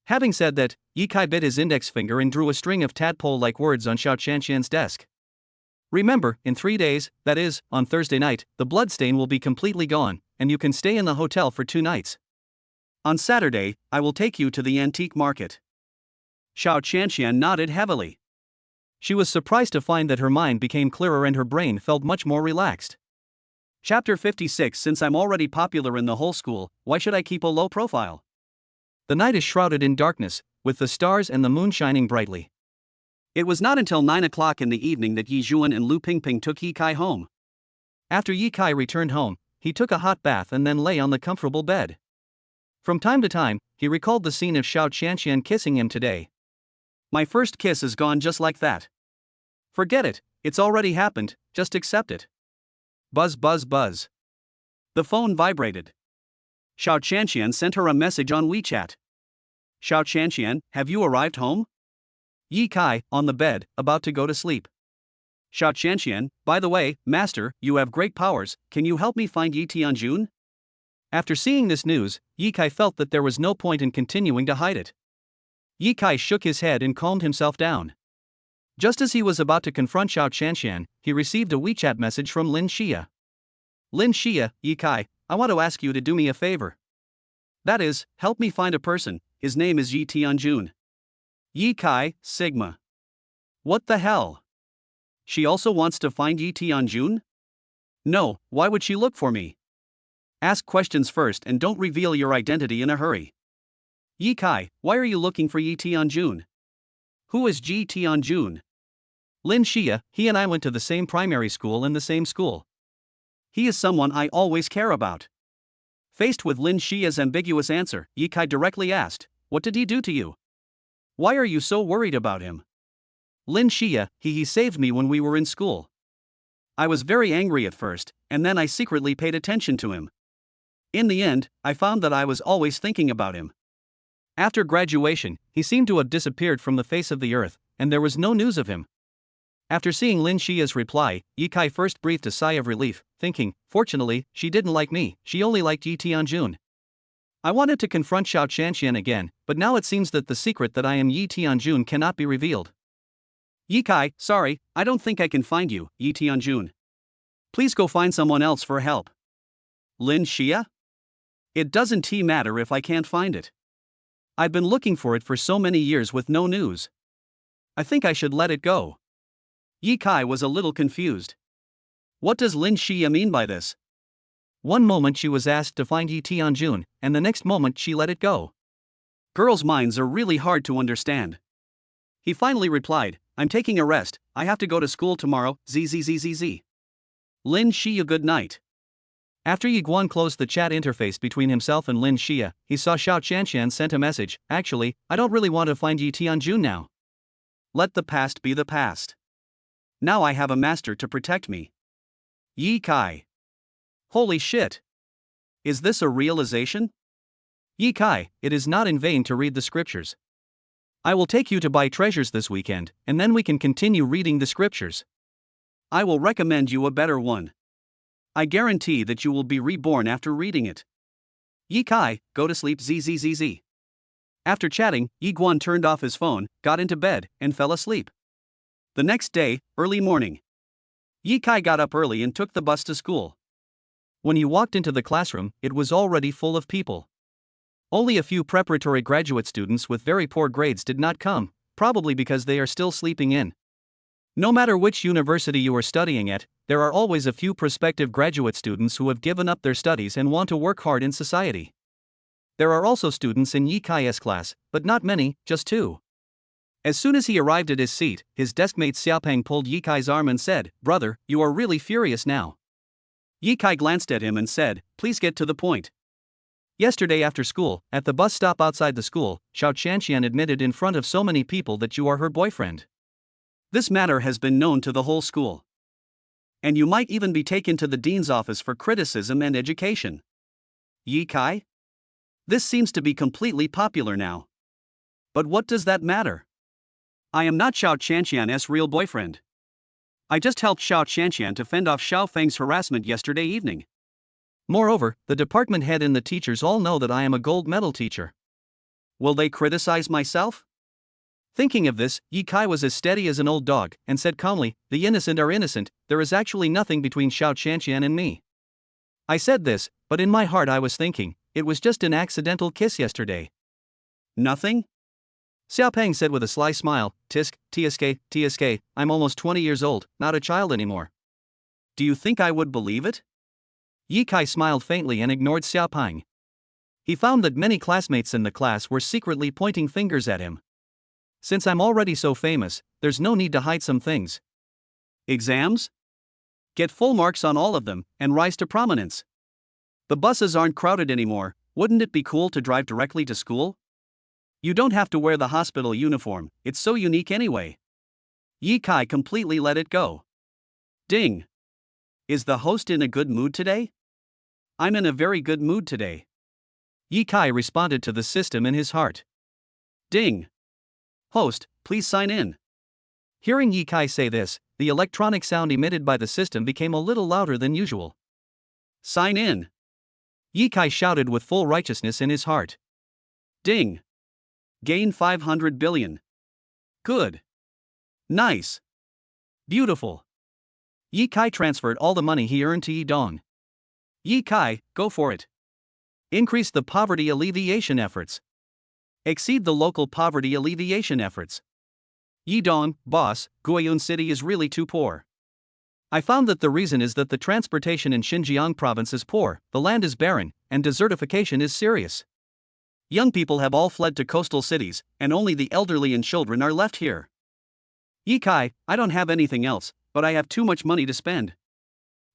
Having said that, Yi Kai bit his index finger and drew a string of tadpole-like words on Xiao Qianqian's desk. "Remember, in 3 days, that is, on Thursday night, the bloodstain will be completely gone, and you can stay in the hotel for 2 nights. On Saturday, I will take you to the antique market." Xiao Qianqian nodded heavily. She was surprised to find that her mind became clearer and her brain felt much more relaxed. Chapter 56. Since I'm already popular in the whole school, why should I keep a low profile? The night is shrouded in darkness, with the stars and the moon shining brightly. It was not until 9 o'clock in the evening that Yi Zhuan and Lu Pingping took Yi Kai home. After Yi Kai returned home, he took a hot bath and then lay on the comfortable bed. From time to time, he recalled the scene of Xiao Qianqian kissing him today. "My first kiss is gone just like that. Forget it, it's already happened, just accept it." Buzz buzz buzz. The phone vibrated. Xiao Qianqian sent her a message on WeChat. "Xiao Qianqian, have you arrived home?" Yi Kai, on the bed, about to go to sleep. Xiao Qianqian, by the way, Master, you have great powers, can you help me find Yi Tianjun? After seeing this news, Yi Kai felt that there was no point in continuing to hide it. Yi Kai shook his head and calmed himself down. Just as he was about to confront Xiao Qianqian, he received a WeChat message from Lin Xia. Lin Xia, Yi Kai, I want to ask you to do me a favor. That is, help me find a person, his name is Yi Tianjun. Yi Kai, Sigma. What the hell? She also wants to find Yi Tianjun? No, why would she look for me? Ask questions first and don't reveal your identity in a hurry. Yi Kai, why are you looking for Yi Tianjun? Who is Yi Tianjun? Lin Xia, he and I went to the same primary school and the same school. He is someone I always care about. Faced with Lin Xia's ambiguous answer, Yi Kai directly asked, what did he do to you? Why are you so worried about him? Lin Xia, he saved me when we were in school. I was very angry at first, and then I secretly paid attention to him. In the end, I found that I was always thinking about him. After graduation, he seemed to have disappeared from the face of the earth, and there was no news of him. After seeing Lin Xia's reply, Yi Kai first breathed a sigh of relief, thinking, fortunately, she didn't like me, she only liked Yi Tianjun. I wanted to confront Xiao Qianqian again, but now it seems that the secret that I am Yi Tianjun cannot be revealed. Yi Kai, sorry, I don't think I can find you, Yi Tianjun. Please go find someone else for help. Lin Xia? It doesn't matter if I can't find it. I've been looking for it for so many years with no news. I think I should let it go. Yi Kai was a little confused. What does Lin Xia mean by this? One moment she was asked to find Yi Tianjun, and the next moment she let it go. Girls' minds are really hard to understand. He finally replied, I'm taking a rest, I have to go to school tomorrow, zzzzz. Lin Xia, good night. After Yi Guan closed the chat interface between himself and Lin Xia, he saw Xiao Qianqian sent a message, actually, I don't really want to find Yi Tianjun now. Let the past be the past. Now I have a master to protect me. Yi Kai. Holy shit. Is this a realization? Yi Kai, it is not in vain to read the scriptures. I will take you to buy treasures this weekend, and then we can continue reading the scriptures. I will recommend you a better one. I guarantee that you will be reborn after reading it. Yi Kai, go to sleep zzzzz. After chatting, Yi Guan turned off his phone, got into bed, and fell asleep. The next day, early morning. Yi Kai got up early and took the bus to school. When he walked into the classroom, it was already full of people. Only a few preparatory graduate students with very poor grades did not come, probably because they are still sleeping in. No matter which university you are studying at, there are always a few prospective graduate students who have given up their studies and want to work hard in society. There are also students in Yi Kai's class, but not many, just 2. As soon as he arrived at his seat, his deskmate Xiaopeng pulled Yi Kai's arm and said, Brother, you are really furious now. Yi Kai glanced at him and said, Please get to the point. Yesterday after school, at the bus stop outside the school, Xiao Qianqian admitted in front of so many people that you are her boyfriend. This matter has been known to the whole school. And you might even be taken to the dean's office for criticism and education. Yi Kai? This seems to be completely popular now. But what does that matter? I am not Xiao Qianqian's real boyfriend. I just helped Xiao Qianqian to fend off Xiao Feng's harassment yesterday evening. Moreover, the department head and the teachers all know that I am a gold medal teacher. Will they criticize myself? Thinking of this, Yi Kai was as steady as an old dog, and said calmly, The innocent are innocent, there is actually nothing between Xiao Qianqian and me. I said this, but in my heart I was thinking, it was just an accidental kiss yesterday. Nothing? Xiaopeng said with a sly smile, TSK, I'm almost 20 years old, not a child anymore. Do you think I would believe it? Yi Kai smiled faintly and ignored Xiaopeng. He found that many classmates in the class were secretly pointing fingers at him. Since I'm already so famous, there's no need to hide some things. Exams? Get full marks on all of them, and rise to prominence. The buses aren't crowded anymore, wouldn't it be cool to drive directly to school? You don't have to wear the hospital uniform, it's so unique anyway. Yi Kai completely let it go. Ding. Is the host in a good mood today? I'm in a very good mood today. Yi Kai responded to the system in his heart. Ding. Host, please sign in. Hearing Yi Kai say this, the electronic sound emitted by the system became a little louder than usual. Sign in! Yi Kai shouted with full righteousness in his heart. Ding! Gain 500 billion. Good. Nice. Beautiful. Yi Kai transferred all the money he earned to Yi Dong. Yi Kai, go for it. Increase the poverty alleviation efforts. Exceed the local poverty alleviation efforts. Yi Dong, boss, Guiyun City is really too poor. I found that the reason is that the transportation in Xinjiang province is poor, the land is barren, and desertification is serious. Young people have all fled to coastal cities, and only the elderly and children are left here. Yi Kai, I don't have anything else, but I have too much money to spend.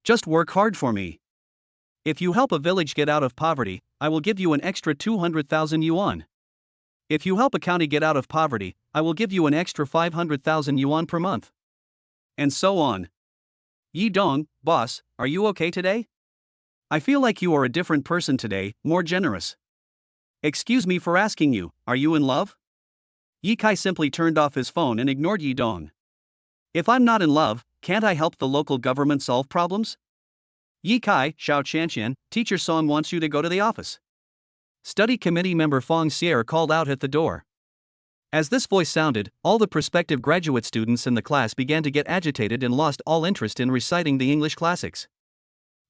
Just work hard for me. If you help a village get out of poverty, I will give you an extra 200,000 yuan. If you help a county get out of poverty, I will give you an extra 500,000 yuan per month. And so on. Yi Dong, boss, are you okay today? I feel like you are a different person today, more generous. Excuse me for asking you, are you in love? Yi Kai simply turned off his phone and ignored Yi Dong. If I'm not in love, can't I help the local government solve problems? Yi Kai, Xiao Qianqian, teacher Song wants you to go to the office. Study committee member Fong Xier called out at the door. As this voice sounded, all the prospective graduate students in the class began to get agitated and lost all interest in reciting the English classics.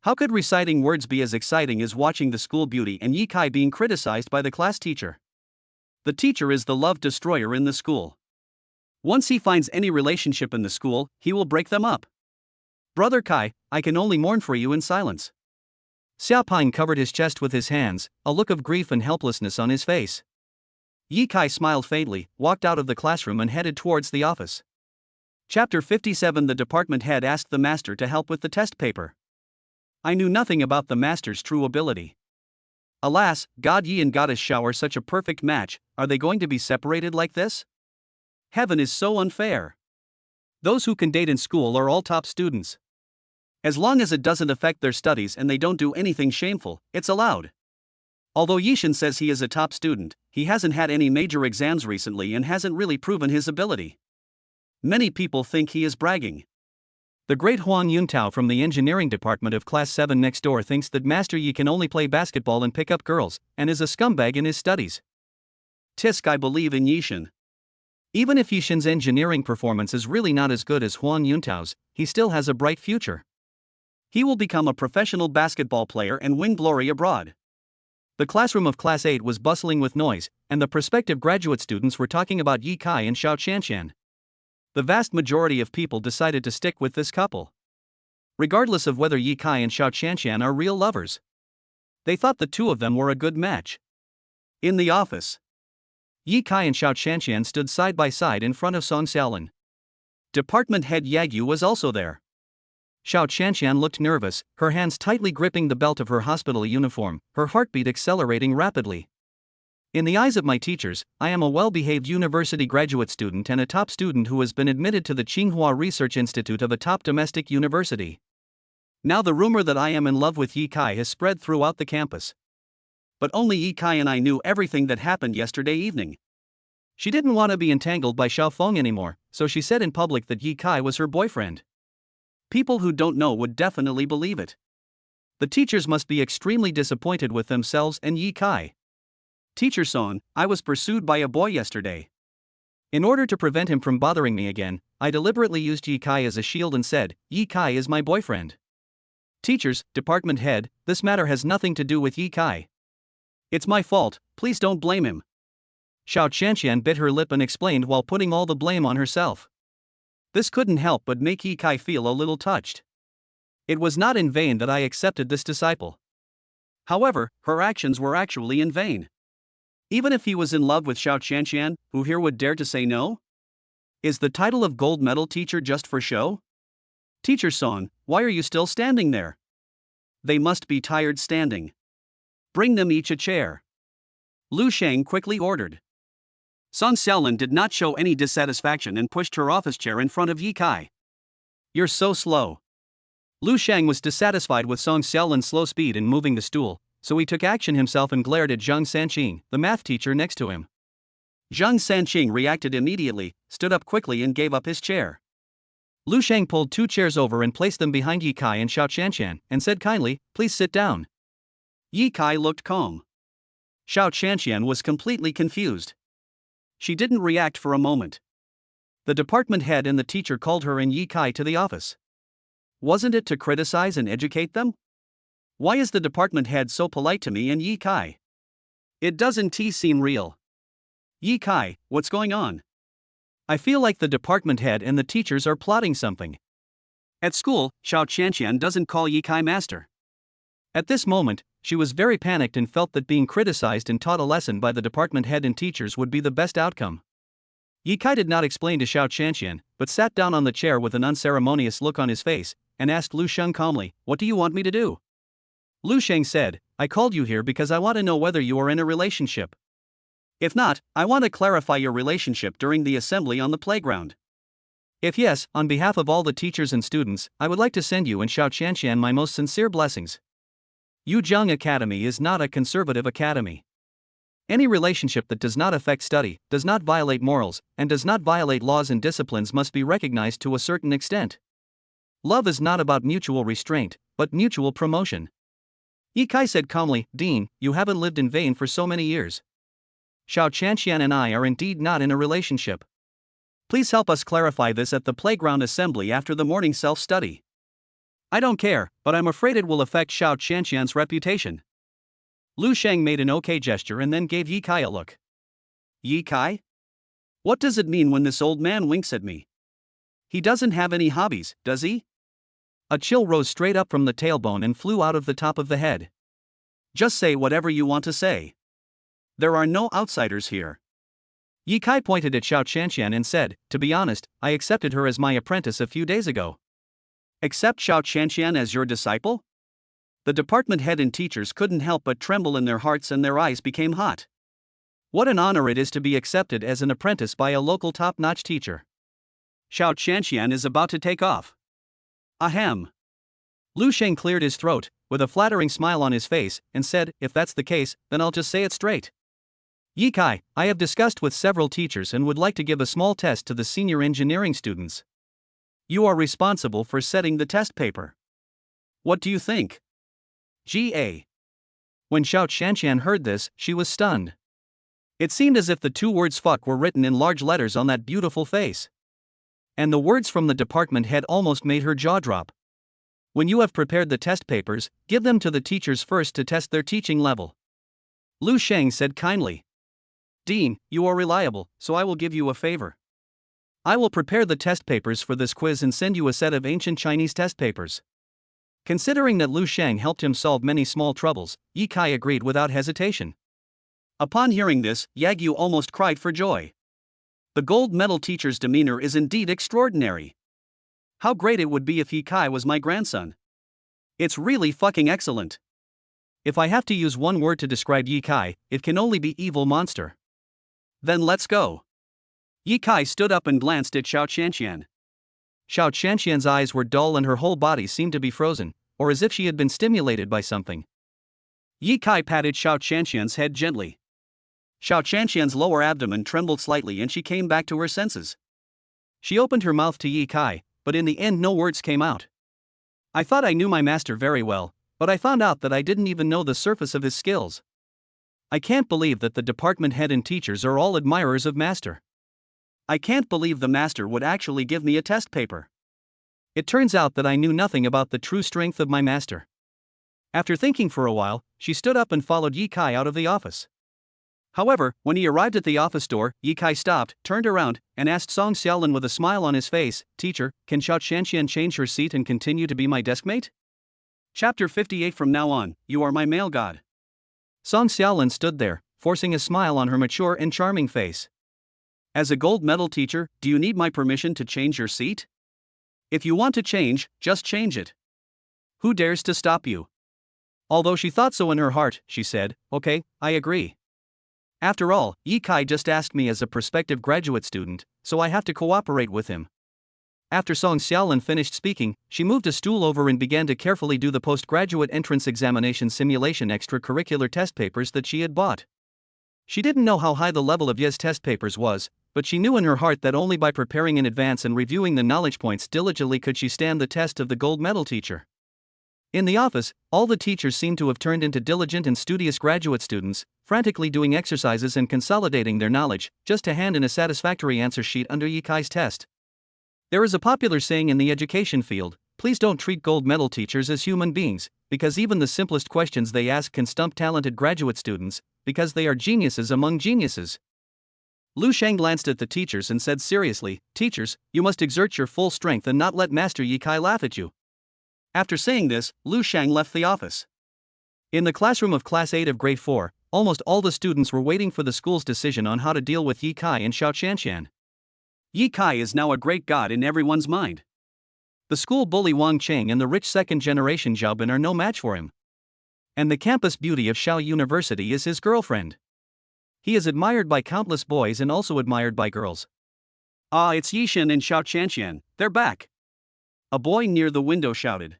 How could reciting words be as exciting as watching the school beauty and Yi Kai being criticized by the class teacher? The teacher is the love destroyer in the school. Once he finds any relationship in the school, he will break them up. Brother Kai, I can only mourn for you in silence. Xiaoping covered his chest with his hands, a look of grief and helplessness on his face. Yi Kai smiled faintly, walked out of the classroom and headed towards the office. Chapter 57. The department head asked the master to help with the test paper. I knew nothing about the master's true ability. Alas, God Yi and Goddess Xiao are such a perfect match, are they going to be separated like this? Heaven is so unfair. Those who can date in school are all top students. As long as it doesn't affect their studies and they don't do anything shameful, it's allowed. Although Yishan says he is a top student, he hasn't had any major exams recently and hasn't really proven his ability. Many people think he is bragging. The great Huang Yuntao from the engineering department of class 7 next door thinks that Master Yi can only play basketball and pick up girls, and is a scumbag in his studies. Tisk, I believe in Yishan. Even if Yishan's engineering performance is really not as good as Huang Yuntao's, he still has a bright future. He will become a professional basketball player and win glory abroad. The classroom of Class 8 was bustling with noise, and the prospective graduate students were talking about Yi Kai and Xiao Qianqian. The vast majority of people decided to stick with this couple, regardless of whether Yi Kai and Xiao Qianqian are real lovers. They thought the two of them were a good match. In the office, Yi Kai and Xiao Qianqian stood side by side in front of Song Xiaolin. Department head Yagyu was also there. Xiao Qianqian looked nervous, her hands tightly gripping the belt of her hospital uniform, her heartbeat accelerating rapidly. In the eyes of my teachers, I am a well-behaved university graduate student and a top student who has been admitted to the Tsinghua Research Institute of a top domestic university. Now the rumor that I am in love with Yi Kai has spread throughout the campus. But only Yi Kai and I knew everything that happened yesterday evening. She didn't want to be entangled by Xiao Feng anymore, so she said in public that Yi Kai was her boyfriend. People who don't know would definitely believe it. The teachers must be extremely disappointed with themselves and Yi Kai. Teacher Song, I was pursued by a boy yesterday. In order to prevent him from bothering me again, I deliberately used Yi Kai as a shield and said, Yi Kai is my boyfriend. Teachers, department head, this matter has nothing to do with Yi Kai. It's my fault, please don't blame him. Xiao Qianqian bit her lip and explained while putting all the blame on herself. This couldn't help but make Yi Kai feel a little touched. It was not in vain that I accepted this disciple. However, her actions were actually in vain. Even if he was in love with Xiao Qianqian, who here would dare to say no? Is the title of gold medal teacher just for show? Teacher Song, why are you still standing there? They must be tired standing. Bring them each a chair. Lu Sheng quickly ordered. Song Xiaolin did not show any dissatisfaction and pushed her office chair in front of Yi Kai. You're so slow. Lu Sheng was dissatisfied with Song Xiaolin's slow speed in moving the stool, so he took action himself and glared at Zhang Sanqing, the math teacher next to him. Zhang Sanqing reacted immediately, stood up quickly and gave up his chair. Lu Sheng pulled 2 chairs over and placed them behind Yi Kai and Xiao Qianqian, and said kindly, "Please sit down." Yi Kai looked calm. Xiao Qianqian was completely confused. She didn't react for a moment. The department head and the teacher called her and Yi Kai to the office. Wasn't it to criticize and educate them? Why is the department head so polite to me and Yi Kai? It doesn't seem real. Yi Kai, what's going on? I feel like the department head and the teachers are plotting something. At school, Xiao Qianqian doesn't call Yi Kai master. At this moment, she was very panicked and felt that being criticized and taught a lesson by the department head and teachers would be the best outcome. Yi Kai did not explain to Xiao Qianqian, but sat down on the chair with an unceremonious look on his face, and asked Lu Sheng calmly, "What do you want me to do?" Lu Sheng said, "I called you here because I want to know whether you are in a relationship. If not, I want to clarify your relationship during the assembly on the playground. If yes, on behalf of all the teachers and students, I would like to send you and Xiao Qianqian my most sincere blessings. Yujiang Academy is not a conservative academy. Any relationship that does not affect study, does not violate morals, and does not violate laws and disciplines must be recognized to a certain extent. Love is not about mutual restraint, but mutual promotion." Yi Kai said calmly, "Dean, you haven't lived in vain for so many years. Xiao Qianqian and I are indeed not in a relationship. Please help us clarify this at the playground assembly after the morning self-study. I don't care, but I'm afraid it will affect Xiao Qianqian's reputation." Lu Sheng made an okay gesture and then gave Yi Kai a look. "Yi Kai? What does it mean when this old man winks at me? He doesn't have any hobbies, does he?" A chill rose straight up from the tailbone and flew out of the top of the head. "Just say whatever you want to say. There are no outsiders here." Yi Kai pointed at Xiao Qianqian and said, "To be honest, I accepted her as my apprentice a few days ago." "Accept Xiao Qianqian as your disciple?" The department head and teachers couldn't help but tremble in their hearts and their eyes became hot. What an honor it is to be accepted as an apprentice by a local top-notch teacher. Xiao Qianqian is about to take off. Ahem. Lu Sheng cleared his throat, with a flattering smile on his face, and said, "If that's the case, then I'll just say it straight. Yi Kai, I have discussed with several teachers and would like to give a small test to the senior engineering students. You are responsible for setting the test paper. What do you think?" Ga. When Xiao Qianqian heard this, she was stunned. It seemed as if the 2 words "fuck" were written in large letters on that beautiful face. And the words from the department head almost made her jaw drop. "When you have prepared the test papers, give them to the teachers first to test their teaching level." Lu Sheng said kindly. "Dean, you are reliable, so I will give you a favor. I will prepare the test papers for this quiz and send you a set of ancient Chinese test papers." Considering that Lu Sheng helped him solve many small troubles, Yi Kai agreed without hesitation. Upon hearing this, Yagyu almost cried for joy. The gold medal teacher's demeanor is indeed extraordinary. How great it would be if Yi Kai was my grandson. It's really fucking excellent. If I have to use one word to describe Yi Kai, it can only be evil monster. Then let's go. Yi Kai stood up and glanced at Xiao Qianqian. Xiao Qianqian's eyes were dull and her whole body seemed to be frozen, or as if she had been stimulated by something. Yi Kai patted Xiao Qianqian's head gently. Xiao Qianqian's lower abdomen trembled slightly and she came back to her senses. She opened her mouth to Yi Kai, but in the end no words came out. "I thought I knew my master very well, but I found out that I didn't even know the surface of his skills. I can't believe that the department head and teachers are all admirers of master. I can't believe the master would actually give me a test paper. It turns out that I knew nothing about the true strength of my master." After thinking for a while, she stood up and followed Yi Kai out of the office. However, when he arrived at the office door, Yi Kai stopped, turned around, and asked Song Xiaolin with a smile on his face, "Teacher, can Xiao Qianqian change her seat and continue to be my deskmate?" Chapter 58. From now on, you are my male god. Song Xiaolin stood there, forcing a smile on her mature and charming face. "As a gold medal teacher, do you need my permission to change your seat? If you want to change, just change it. Who dares to stop you?" Although she thought so in her heart, she said, "Okay, I agree. After all, Yi Kai just asked me as a prospective graduate student, so I have to cooperate with him." After Song Xiaolin finished speaking, she moved a stool over and began to carefully do the postgraduate entrance examination simulation extracurricular test papers that she had bought. She didn't know how high the level of Ye's test papers was, but she knew in her heart that only by preparing in advance and reviewing the knowledge points diligently could she stand the test of the gold medal teacher. In the office, all the teachers seemed to have turned into diligent and studious graduate students, frantically doing exercises and consolidating their knowledge, just to hand in a satisfactory answer sheet under Yikai's test. There is a popular saying in the education field: please don't treat gold medal teachers as human beings, because even the simplest questions they ask can stump talented graduate students, because they are geniuses among geniuses. Lu Shang glanced at the teachers and said seriously, "Teachers, you must exert your full strength and not let Master Yikai laugh at you." After saying this, Lu Shang left the office. In the classroom of Class 8 of Grade 4, almost all the students were waiting for the school's decision on how to deal with Yikai and Xiao Qianqian. Yikai is now a great god in everyone's mind. The school bully Wang Cheng and the rich second-generation Zhao Bin are no match for him. And the campus beauty of Xiao University is his girlfriend. He is admired by countless boys and also admired by girls. "Ah, it's Yixin and Xiao Qianqian, they're back!" a boy near the window shouted.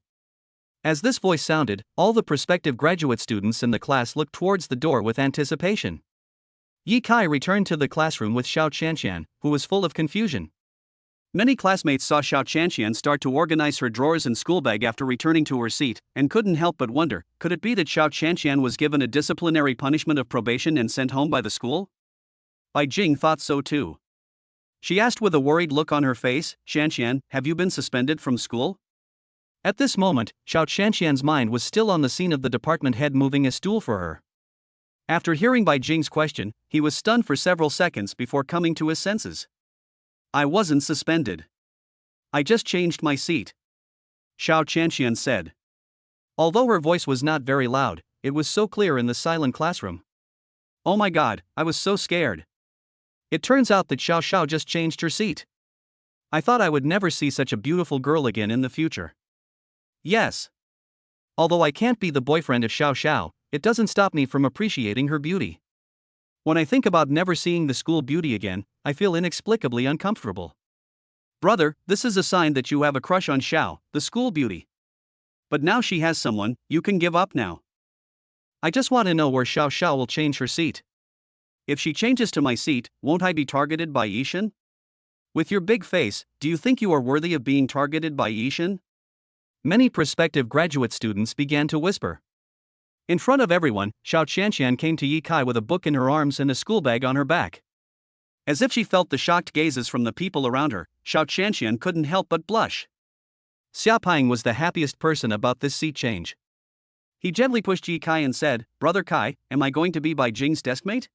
As this voice sounded, all the prospective graduate students in the class looked towards the door with anticipation. Yikai returned to the classroom with Xiao Qianqian, who was full of confusion. Many classmates saw Xiao Qianqian start to organize her drawers and school bag after returning to her seat, and couldn't help but wonder, could it be that Xiao Qianqian was given a disciplinary punishment of probation and sent home by the school? Bai Jing thought so too. She asked with a worried look on her face, "Qianqian, have you been suspended from school?" At this moment, Xiao Qianqian's mind was still on the scene of the department head moving a stool for her. After hearing Bai Jing's question, he was stunned for several seconds before coming to his senses. "I wasn't suspended. I just changed my seat," Xiao Qianqian said. Although her voice was not very loud, it was so clear in the silent classroom. "Oh my god, I was so scared. It turns out that Xiao Xiao just changed her seat. I thought I would never see such a beautiful girl again in the future." Yes. Although I can't be the boyfriend of Xiao Xiao, it doesn't stop me from appreciating her beauty. When I think about never seeing the school beauty again, I feel inexplicably uncomfortable. Brother, this is a sign that you have a crush on Xiao, the school beauty. But now she has someone, you can give up now. I just want to know where Xiao Xiao will change her seat. If she changes to my seat, won't I be targeted by Yixin? With your big face, do you think you are worthy of being targeted by Yixin? Many prospective graduate students began to whisper. In front of everyone, Xiao Qianqian came to Yikai with a book in her arms and a school bag on her back. As if she felt the shocked gazes from the people around her, Xiao Qianqian couldn't help but blush. Xia Pang was the happiest person about this seat change. He gently pushed Yikai and said, "Brother Kai, am I going to be Bai Jing's deskmate?"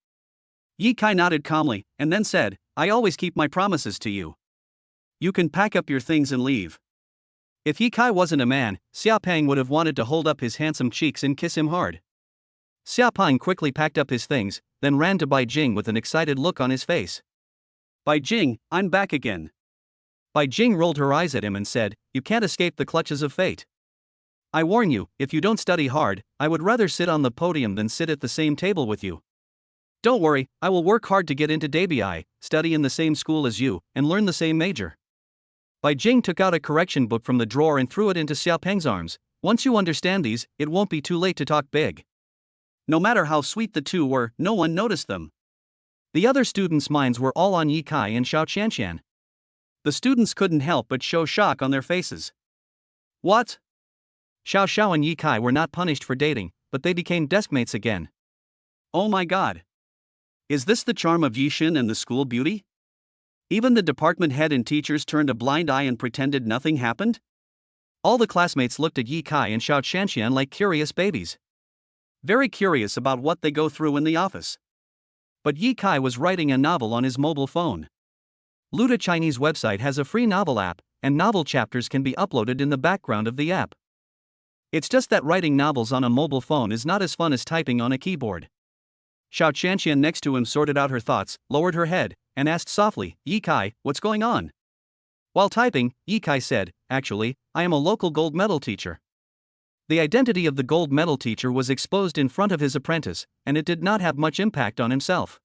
Yikai nodded calmly, and then said, "I always keep my promises to you. You can pack up your things and leave." If Yikai wasn't a man, Xia Pang would have wanted to hold up his handsome cheeks and kiss him hard. Xia Pang quickly packed up his things, then ran to Bai Jing with an excited look on his face. "Bai Jing, I'm back again." Bai Jing rolled her eyes at him and said, "You can't escape the clutches of fate. I warn you, if you don't study hard, I would rather sit on the podium than sit at the same table with you. Don't worry, I will work hard to get into Dabi, study in the same school as you, and learn the same major." Bai Jing took out a correction book from the drawer and threw it into Xia Peng's arms. "Once you understand these, it won't be too late to talk big." No matter how sweet the two were, no one noticed them. The other students' minds were all on Yikai and Xiao Qianqian. The students couldn't help but show shock on their faces. What? Xiao Xiao and Yikai were not punished for dating, but they became deskmates again. Oh my god. Is this the charm of Yixin and the school beauty? Even the department head and teachers turned a blind eye and pretended nothing happened? All the classmates looked at Yikai and Xiao Qianqian like curious babies. Very curious about what they go through in the office. But Yikai was writing a novel on his mobile phone. Luda Chinese website has a free novel app, and novel chapters can be uploaded in the background of the app. It's just that writing novels on a mobile phone is not as fun as typing on a keyboard. Xiao Qianqian next to him sorted out her thoughts, lowered her head, and asked softly, "Yikai, what's going on?" While typing, Yikai said, "Actually, I am a local gold medal teacher." The identity of the gold medal teacher was exposed in front of his apprentice, and it did not have much impact on himself.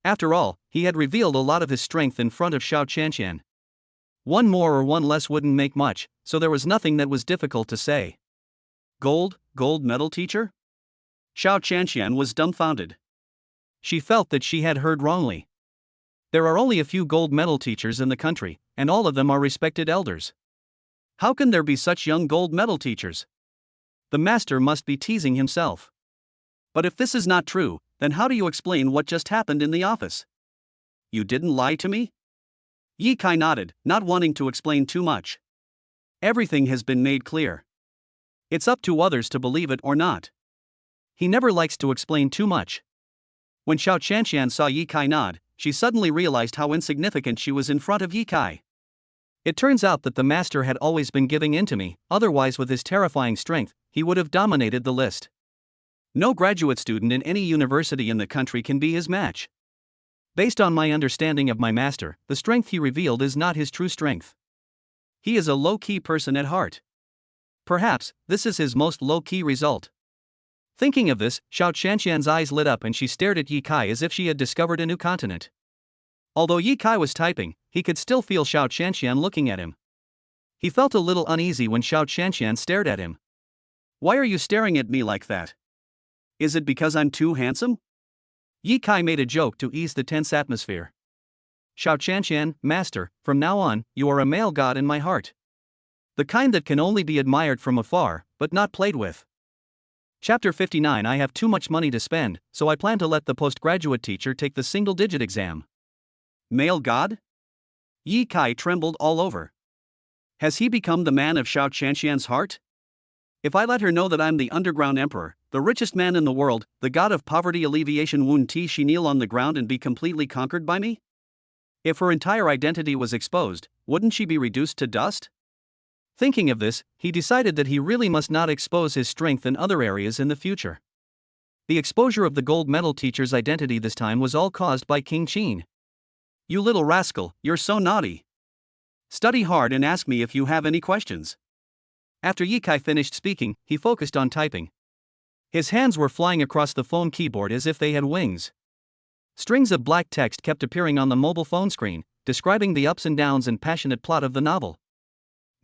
After all, he had revealed a lot of his strength in front of Xiao Qianqian. One more or one less wouldn't make much, so there was nothing that was difficult to say. Gold medal teacher? Xiao Qianqian was dumbfounded. She felt that she had heard wrongly. There are only a few gold medal teachers in the country, and all of them are respected elders. How can there be such young gold medal teachers? The master must be teasing himself. But if this is not true, then how do you explain what just happened in the office? You didn't lie to me? Ye Kai nodded, not wanting to explain too much. Everything has been made clear. It's up to others to believe it or not. He never likes to explain too much. When Xiao Qianqian saw Ye Kai nod, she suddenly realized how insignificant she was in front of Ye Kai. It turns out that the master had always been giving in to me, otherwise with his terrifying strength, he would have dominated the list. No graduate student in any university in the country can be his match. Based on my understanding of my master, the strength he revealed is not his true strength. He is a low-key person at heart. Perhaps, this is his most low-key result. Thinking of this, Xiao Qianqian's eyes lit up and she stared at Ye Kai as if she had discovered a new continent. Although Ye Kai was typing, he could still feel Xiao Qianqian looking at him. He felt a little uneasy when Xiao Qianqian stared at him. Why are you staring at me like that? Is it because I'm too handsome? Ye Kai made a joke to ease the tense atmosphere. Xiao Qianqian, master, from now on, you are a male god in my heart. The kind that can only be admired from afar, but not played with. Chapter 59. I have too much money to spend, so I plan to let the postgraduate teacher take the single-digit exam. Male god? Ye Kai trembled all over. Has he become the man of Xiao Qianqian's heart? If I let her know that I'm the underground emperor, the richest man in the world, the god of poverty alleviation, won't she kneel on the ground and be completely conquered by me? If her entire identity was exposed, wouldn't she be reduced to dust? Thinking of this, he decided that he really must not expose his strength in other areas in the future. The exposure of the gold medal teacher's identity this time was all caused by King Qin. You little rascal, you're so naughty. Study hard and ask me if you have any questions. After Ye Kai finished speaking, he focused on typing. His hands were flying across the phone keyboard as if they had wings. Strings of black text kept appearing on the mobile phone screen, describing the ups and downs and passionate plot of the novel.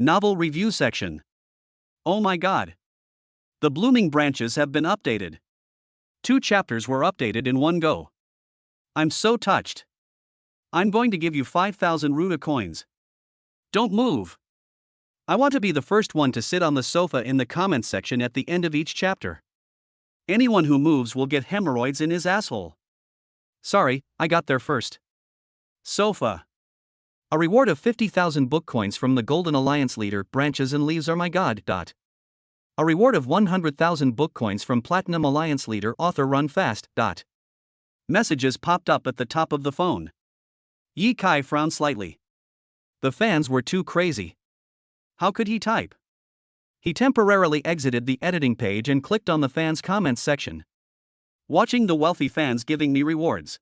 Novel review section. Oh my god. The blooming branches have been updated. 2 chapters were updated in one go. I'm so touched. I'm going to give you 5,000 Ruda coins. Don't move. I want to be the first one to sit on the sofa in the comments section at the end of each chapter. Anyone who moves will get hemorrhoids in his asshole. Sorry, I got there first. Sofa. A reward of 50,000 book coins from the Golden Alliance leader. Branches and leaves are my god. A reward of 100,000 book coins from Platinum Alliance leader author Run Fast. Messages popped up at the top of the phone. Ye Kai frowned slightly. The fans were too crazy. How could he type? He temporarily exited the editing page and clicked on the fans' comments section. Watching the wealthy fans giving me rewards.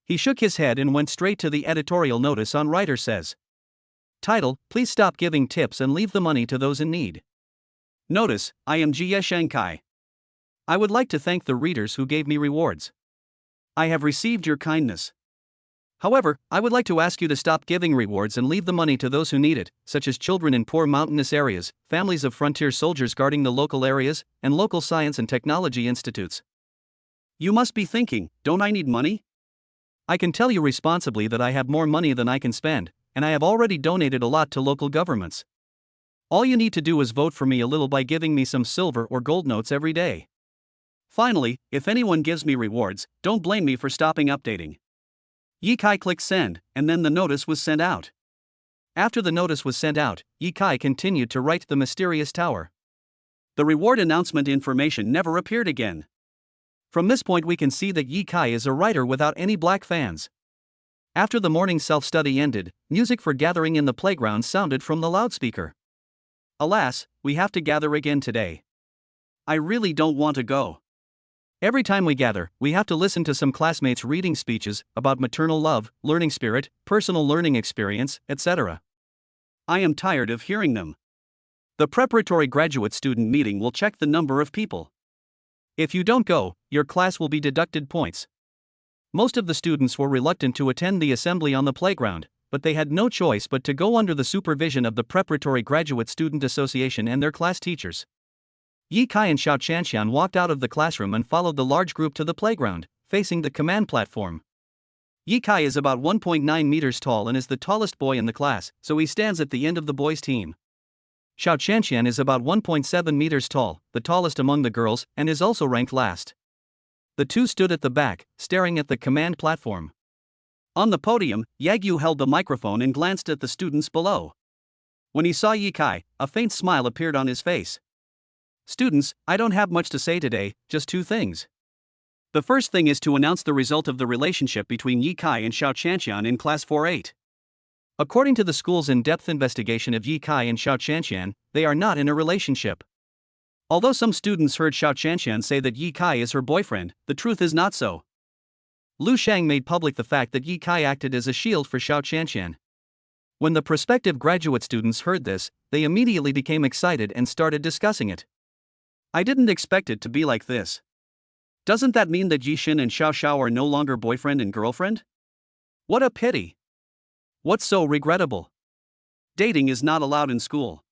He shook his head and went straight to the editorial notice on Writer Says. Title: Please stop giving tips and leave the money to those in need. Notice: I am Jie Shankai. I would like to thank the readers who gave me rewards. I have received your kindness. However, I would like to ask you to stop giving rewards and leave the money to those who need it, such as children in poor mountainous areas, families of frontier soldiers guarding the local areas, and local science and technology institutes. You must be thinking, don't I need money? I can tell you responsibly that I have more money than I can spend, and I have already donated a lot to local governments. All you need to do is vote for me a little by giving me some silver or gold notes every day. Finally, if anyone gives me rewards, don't blame me for stopping updating. Ye Kai clicked send, and then the notice was sent out. After the notice was sent out, Ye Kai continued to write the mysterious tower. The reward announcement information never appeared again. From this point we can see that Ye Kai is a writer without any black fans. After the morning self-study ended, music for gathering in the playground sounded from the loudspeaker. Alas, we have to gather again today. I really don't want to go. Every time we gather, we have to listen to some classmates reading speeches about maternal love, learning spirit, personal learning experience, etc. I am tired of hearing them. The preparatory graduate student meeting will check the number of people. If you don't go, your class will be deducted points. Most of the students were reluctant to attend the assembly on the playground, but they had no choice but to go under the supervision of the Preparatory Graduate Student Association and their class teachers. Ye Kai and Xiao Qianqian walked out of the classroom and followed the large group to the playground, facing the command platform. Yi Kai is about 1.9 meters tall and is the tallest boy in the class, so he stands at the end of the boys' team. Xiao Qianqian is about 1.7 meters tall, the tallest among the girls, and is also ranked last. The two stood at the back, staring at the command platform. On the podium, Yagyu held the microphone and glanced at the students below. When he saw Yi Kai, a faint smile appeared on his face. Students, I don't have much to say today, just two things. The first thing is to announce the result of the relationship between Yi Kai and Xiao Qianqian in Class 4-8. According to the school's in-depth investigation of Yi Kai and Xiao Qianqian, they are not in a relationship. Although some students heard Xiao Qianqian say that Yi Kai is her boyfriend, the truth is not so. Lu Shang made public the fact that Yi Kai acted as a shield for Xiao Qianqian. When the prospective graduate students heard this, they immediately became excited and started discussing it. I didn't expect it to be like this. Doesn't that mean that Yixin and Xiao Xiao are no longer boyfriend and girlfriend? What a pity. What's so regrettable? Dating is not allowed in school.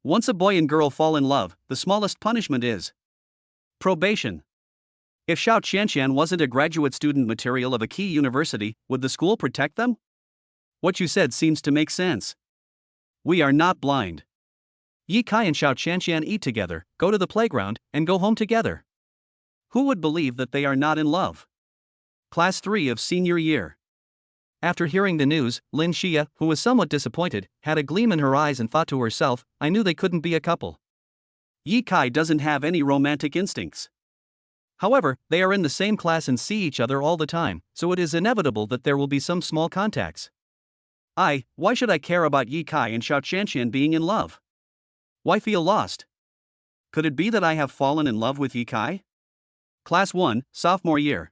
Once a boy and girl fall in love, the smallest punishment is probation. If Xiao Qianqian wasn't a graduate student material of a key university, would the school protect them? What you said seems to make sense. We are not blind. Yi Kai and Xiao Qianqian eat together, go to the playground, and go home together. Who would believe that they are not in love? Class 3 of senior year. After hearing the news, Lin Xia, who was somewhat disappointed, had a gleam in her eyes and thought to herself, I knew they couldn't be a couple. Yi Kai doesn't have any romantic instincts. However, they are in the same class and see each other all the time, so it is inevitable that there will be some small contacts. Why should I care about Yi Kai and Xiao Qianqian being in love? Why feel lost? Could it be that I have fallen in love with Yi Kai? Class 1, sophomore year.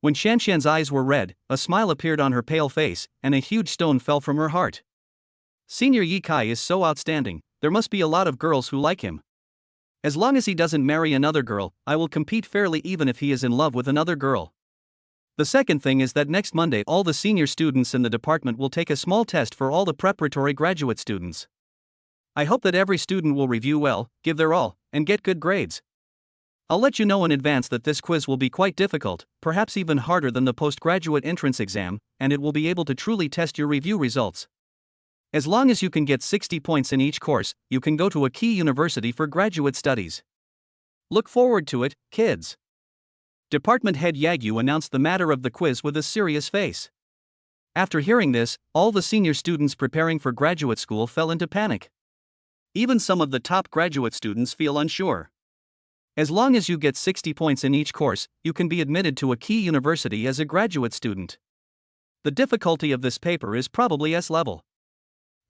When Xianqian's eyes were red, a smile appeared on her pale face, and a huge stone fell from her heart. Senior Yi Kai is so outstanding, there must be a lot of girls who like him. As long as he doesn't marry another girl, I will compete fairly even if he is in love with another girl. The second thing is that next Monday all the senior students in the department will take a small test for all the preparatory graduate students. I hope that every student will review well, give their all, and get good grades. I'll let you know in advance that this quiz will be quite difficult, perhaps even harder than the postgraduate entrance exam, and it will be able to truly test your review results. As long as you can get 60 points in each course, you can go to a key university for graduate studies. Look forward to it, kids. Department head Yagyu announced the matter of the quiz with a serious face. After hearing this, all the senior students preparing for graduate school fell into panic. Even some of the top graduate students feel unsure. As long as you get 60 points in each course, you can be admitted to a key university as a graduate student. The difficulty of this paper is probably S-level.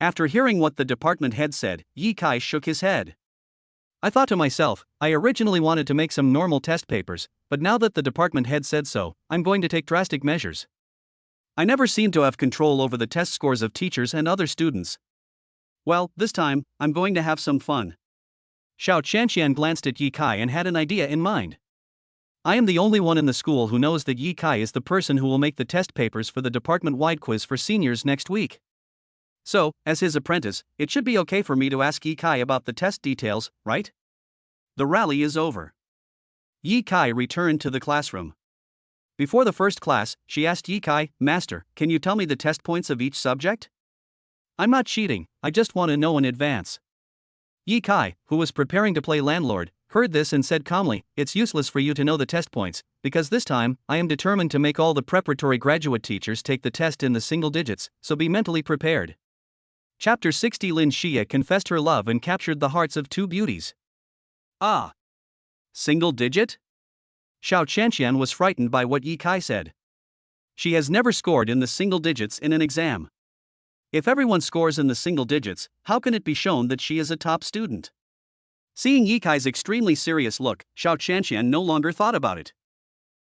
After hearing what the department head said, Yi Kai shook his head. I thought to myself, I originally wanted to make some normal test papers, but now that the department head said so, I'm going to take drastic measures. I never seem to have control over the test scores of teachers and other students. Well, this time, I'm going to have some fun. Xiao Qianqian glanced at Yi Kai and had an idea in mind. I am the only one in the school who knows that Yi Kai is the person who will make the test papers for the department-wide quiz for seniors next week. So, as his apprentice, it should be okay for me to ask Yi Kai about the test details, right? The rally is over. Yi Kai returned to the classroom. Before the first class, she asked Yi Kai, Master, can you tell me the test points of each subject? I'm not cheating, I just want to know in advance. Yi Kai, who was preparing to play landlord, heard this and said calmly, it's useless for you to know the test points, because this time, I am determined to make all the preparatory graduate teachers take the test in the single digits, so be mentally prepared. Chapter 60 Lin Xia confessed her love and captured the hearts of two beauties. Ah! Single digit? Xiao Qianqian was frightened by what Yi Kai said. She has never scored in the single digits in an exam. If everyone scores in the single digits, how can it be shown that she is a top student? Seeing Yi Kai's extremely serious look, Xiao Qianqian no longer thought about it.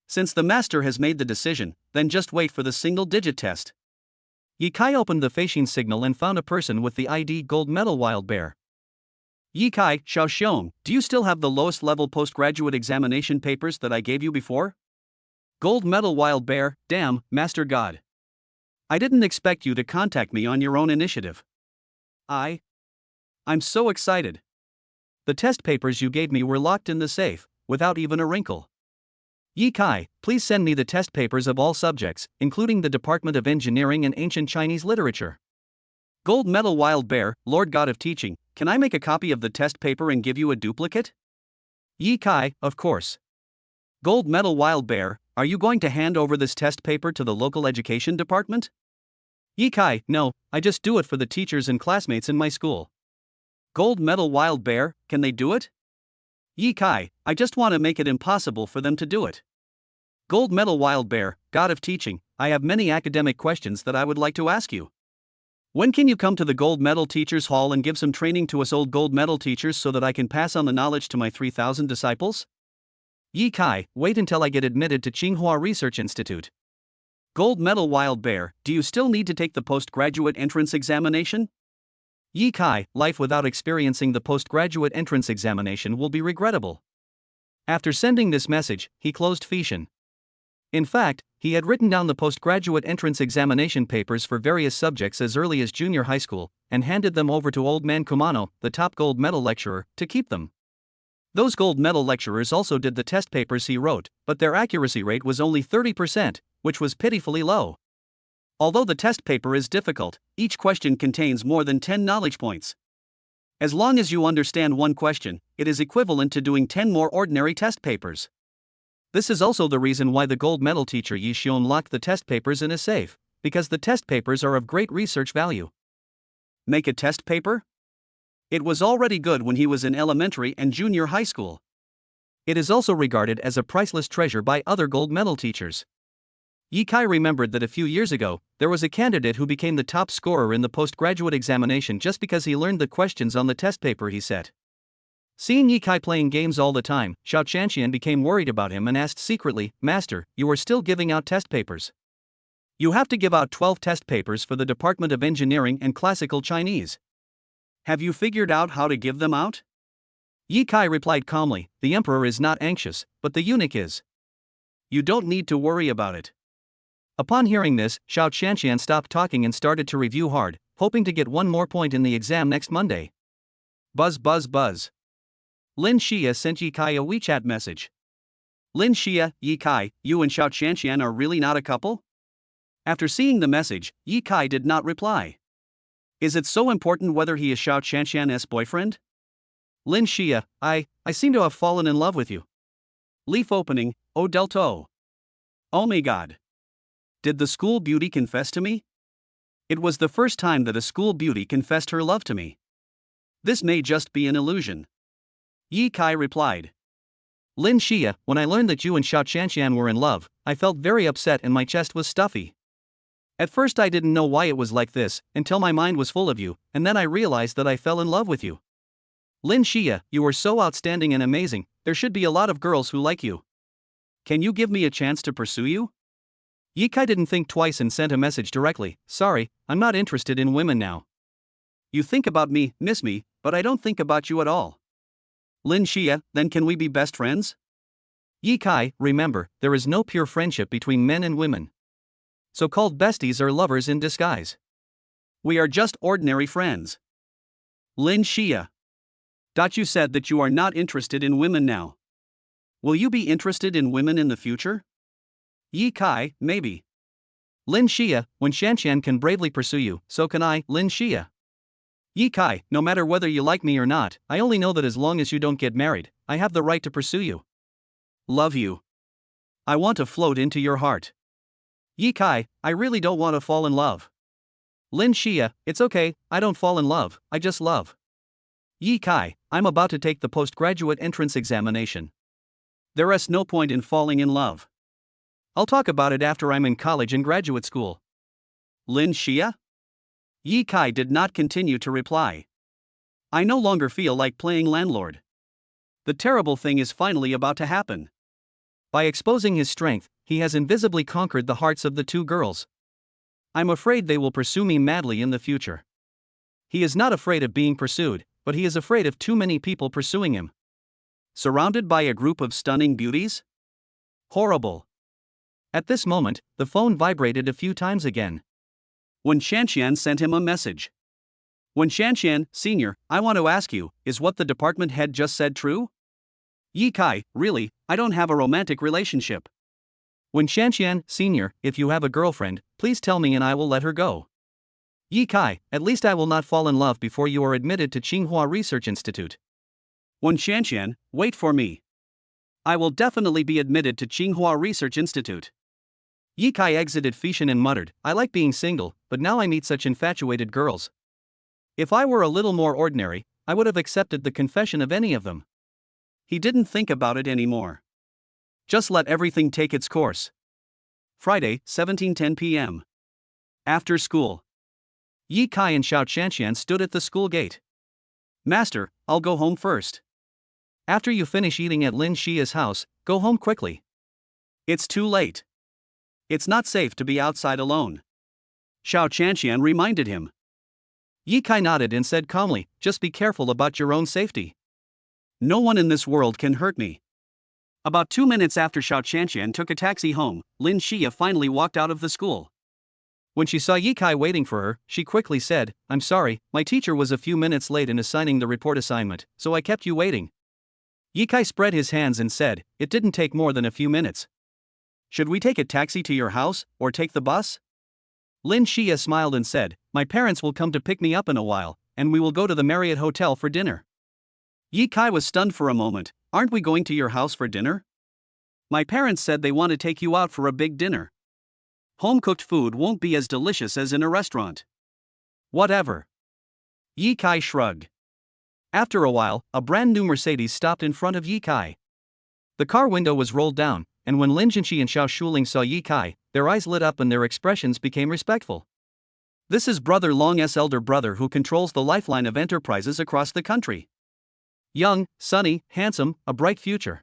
Since the master has made the decision, then just wait for the single-digit test. Yi Kai opened the Feixin signal and found a person with the ID Gold Medal Wild Bear. Yi Kai, Xiao Xiong, do you still have the lowest level postgraduate examination papers that I gave you before? Gold Medal Wild Bear, damn, Master God. I didn't expect you to contact me on your own initiative. I'm so excited. The test papers you gave me were locked in the safe, without even a wrinkle. Yi Kai, please send me the test papers of all subjects, including the Department of Engineering and Ancient Chinese Literature. Gold medal Wild Bear, Lord God of Teaching, can I make a copy of the test paper and give you a duplicate? Yi Kai, of course. Gold medal Wild Bear, are you going to hand over this test paper to the local education department? Yi Kai, no, I just do it for the teachers and classmates in my school. Gold medal Wild Bear, can they do it? Yi Kai, I just want to make it impossible for them to do it. Gold medal Wild Bear, God of Teaching, I have many academic questions that I would like to ask you. When can you come to the Gold Medal Teachers Hall and give some training to us old Gold Medal teachers so that I can pass on the knowledge to my 3,000 disciples? Yi Kai, wait until I get admitted to Tsinghua Research Institute. Gold medal Wild Bear, do you still need to take the postgraduate entrance examination? Yi Kai, life without experiencing the postgraduate entrance examination will be regrettable. After sending this message, he closed Feishan. In fact, he had written down the postgraduate entrance examination papers for various subjects as early as junior high school, and handed them over to Old Man Kumano, the top gold medal lecturer, to keep them. Those gold medal lecturers also did the test papers he wrote, but their accuracy rate was only 30%, which was pitifully low. Although the test paper is difficult, each question contains more than 10 knowledge points. As long as you understand one question, it is equivalent to doing 10 more ordinary test papers. This is also the reason why the gold medal teacher Yi Xion locked the test papers in a safe, because the test papers are of great research value. Make a test paper? It was already good when he was in elementary and junior high school. It is also regarded as a priceless treasure by other gold medal teachers. Yi Kai remembered that a few years ago, there was a candidate who became the top scorer in the postgraduate examination just because he learned the questions on the test paper he set. Seeing Yi Kai playing games all the time, Xiao Chanxian became worried about him and asked secretly, Master, you are still giving out test papers. You have to give out 12 test papers for the Department of Engineering and Classical Chinese. Have you figured out how to give them out? Yi Kai replied calmly, the emperor is not anxious, but the eunuch is. You don't need to worry about it. Upon hearing this, Xiao Chanxian stopped talking and started to review hard, hoping to get one more point in the exam next Monday. Buzz buzz buzz. Lin Xia sent Yi Kai a WeChat message. Lin Xia, Yi Kai, you and Xiao Chanxian are really not a couple? After seeing the message, Yi Kai did not reply. Is it so important whether he is Xiao Chanxian's boyfriend? Lin Xia, I seem to have fallen in love with you. Leaf opening, O Delto. Oh my god. Did the school beauty confess to me? It was the first time that a school beauty confessed her love to me. This may just be an illusion. Yi Kai replied. Lin Xia, when I learned that you and Xiao Chanxian were in love, I felt very upset and my chest was stuffy. At first I didn't know why it was like this, until my mind was full of you, and then I realized that I fell in love with you. Lin Xia, you are so outstanding and amazing, there should be a lot of girls who like you. Can you give me a chance to pursue you? Yi Kai didn't think twice and sent a message directly, sorry, I'm not interested in women now. You think about me, miss me, but I don't think about you at all. Lin Xia, then can we be best friends? Yi Kai, remember, there is no pure friendship between men and women. So-called besties are lovers in disguise. We are just ordinary friends. Lin Xia. You said that you are not interested in women now. Will you be interested in women in the future? Yi Kai, maybe. Lin Xia, when Shanxian can bravely pursue you, so can I, Lin Xia. Yi Kai, no matter whether you like me or not, I only know that as long as you don't get married, I have the right to pursue you. Love you. I want to float into your heart. Yi Kai, I really don't want to fall in love. Lin Xia, it's okay, I don't fall in love, I just love. Yi Kai, I'm about to take the postgraduate entrance examination. There is no point in falling in love. I'll talk about it after I'm in college and graduate school. Lin Xia? Yi Kai did not continue to reply. I no longer feel like playing landlord. The terrible thing is finally about to happen. By exposing his strength, he has invisibly conquered the hearts of the two girls. I'm afraid they will pursue me madly in the future. He is not afraid of being pursued, but he is afraid of too many people pursuing him. Surrounded by a group of stunning beauties? Horrible. At this moment, the phone vibrated a few times again. When Shanxian sent him a message. When Shanxian, Senior, I want to ask you, is what the department head just said true? Yi Kai, really, I don't have a romantic relationship. When Shanxian, Senior, if you have a girlfriend, please tell me and I will let her go. Yi Kai, at least I will not fall in love before you are admitted to Tsinghua Research Institute. Wen Shanxian, wait for me. I will definitely be admitted to Tsinghua Research Institute. Yi Kai exited Feishan and muttered, I like being single, but now I meet such infatuated girls. If I were a little more ordinary, I would have accepted the confession of any of them. He didn't think about it anymore. Just let everything take its course. Friday, 17:10 p.m. After school. Yi Kai and Xiao Shanxian stood at the school gate. Master, I'll go home first. After you finish eating at Lin Xia's house, go home quickly. It's too late. It's not safe to be outside alone. Xiao Shanxian reminded him. Yi Kai nodded and said calmly, just be careful about your own safety. No one in this world can hurt me. About 2 minutes after Xiao Shanxian took a taxi home, Lin Xia finally walked out of the school. When she saw Yi Kai waiting for her, she quickly said, I'm sorry, my teacher was a few minutes late in assigning the report assignment, so I kept you waiting. Yi Kai spread his hands and said, it didn't take more than a few minutes. Should we take a taxi to your house, or take the bus? Lin Xia smiled and said, my parents will come to pick me up in a while, and we will go to the Marriott Hotel for dinner. Yi Kai was stunned for a moment. Aren't we going to your house for dinner? My parents said they want to take you out for a big dinner. Home-cooked food won't be as delicious as in a restaurant. Whatever. Yi Kai shrugged. After a while, a brand new Mercedes stopped in front of Yi Kai. The car window was rolled down, and when Lin Jinxi and Xiao Shuling saw Yi Kai, their eyes lit up and their expressions became respectful. This is Brother Long's elder brother who controls the lifeline of enterprises across the country. Young, sunny, handsome, a bright future.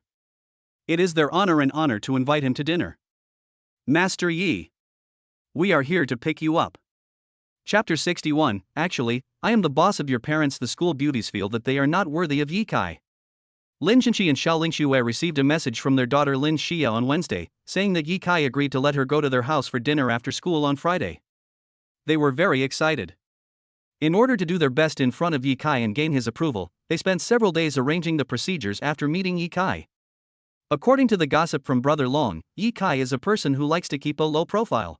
It is their honor to invite him to dinner. Master Yi. We are here to pick you up. Chapter 61, actually, I am the boss of your parents. The school beauties feel that they are not worthy of Yi Kai. Lin Jinxi and Xiao Lingxue received a message from their daughter Lin Xia on Wednesday, saying that Yi Kai agreed to let her go to their house for dinner after school on Friday. They were very excited. In order to do their best in front of Yi Kai and gain his approval, they spent several days arranging the procedures after meeting Yi Kai. According to the gossip from Brother Long, Yi Kai is a person who likes to keep a low profile.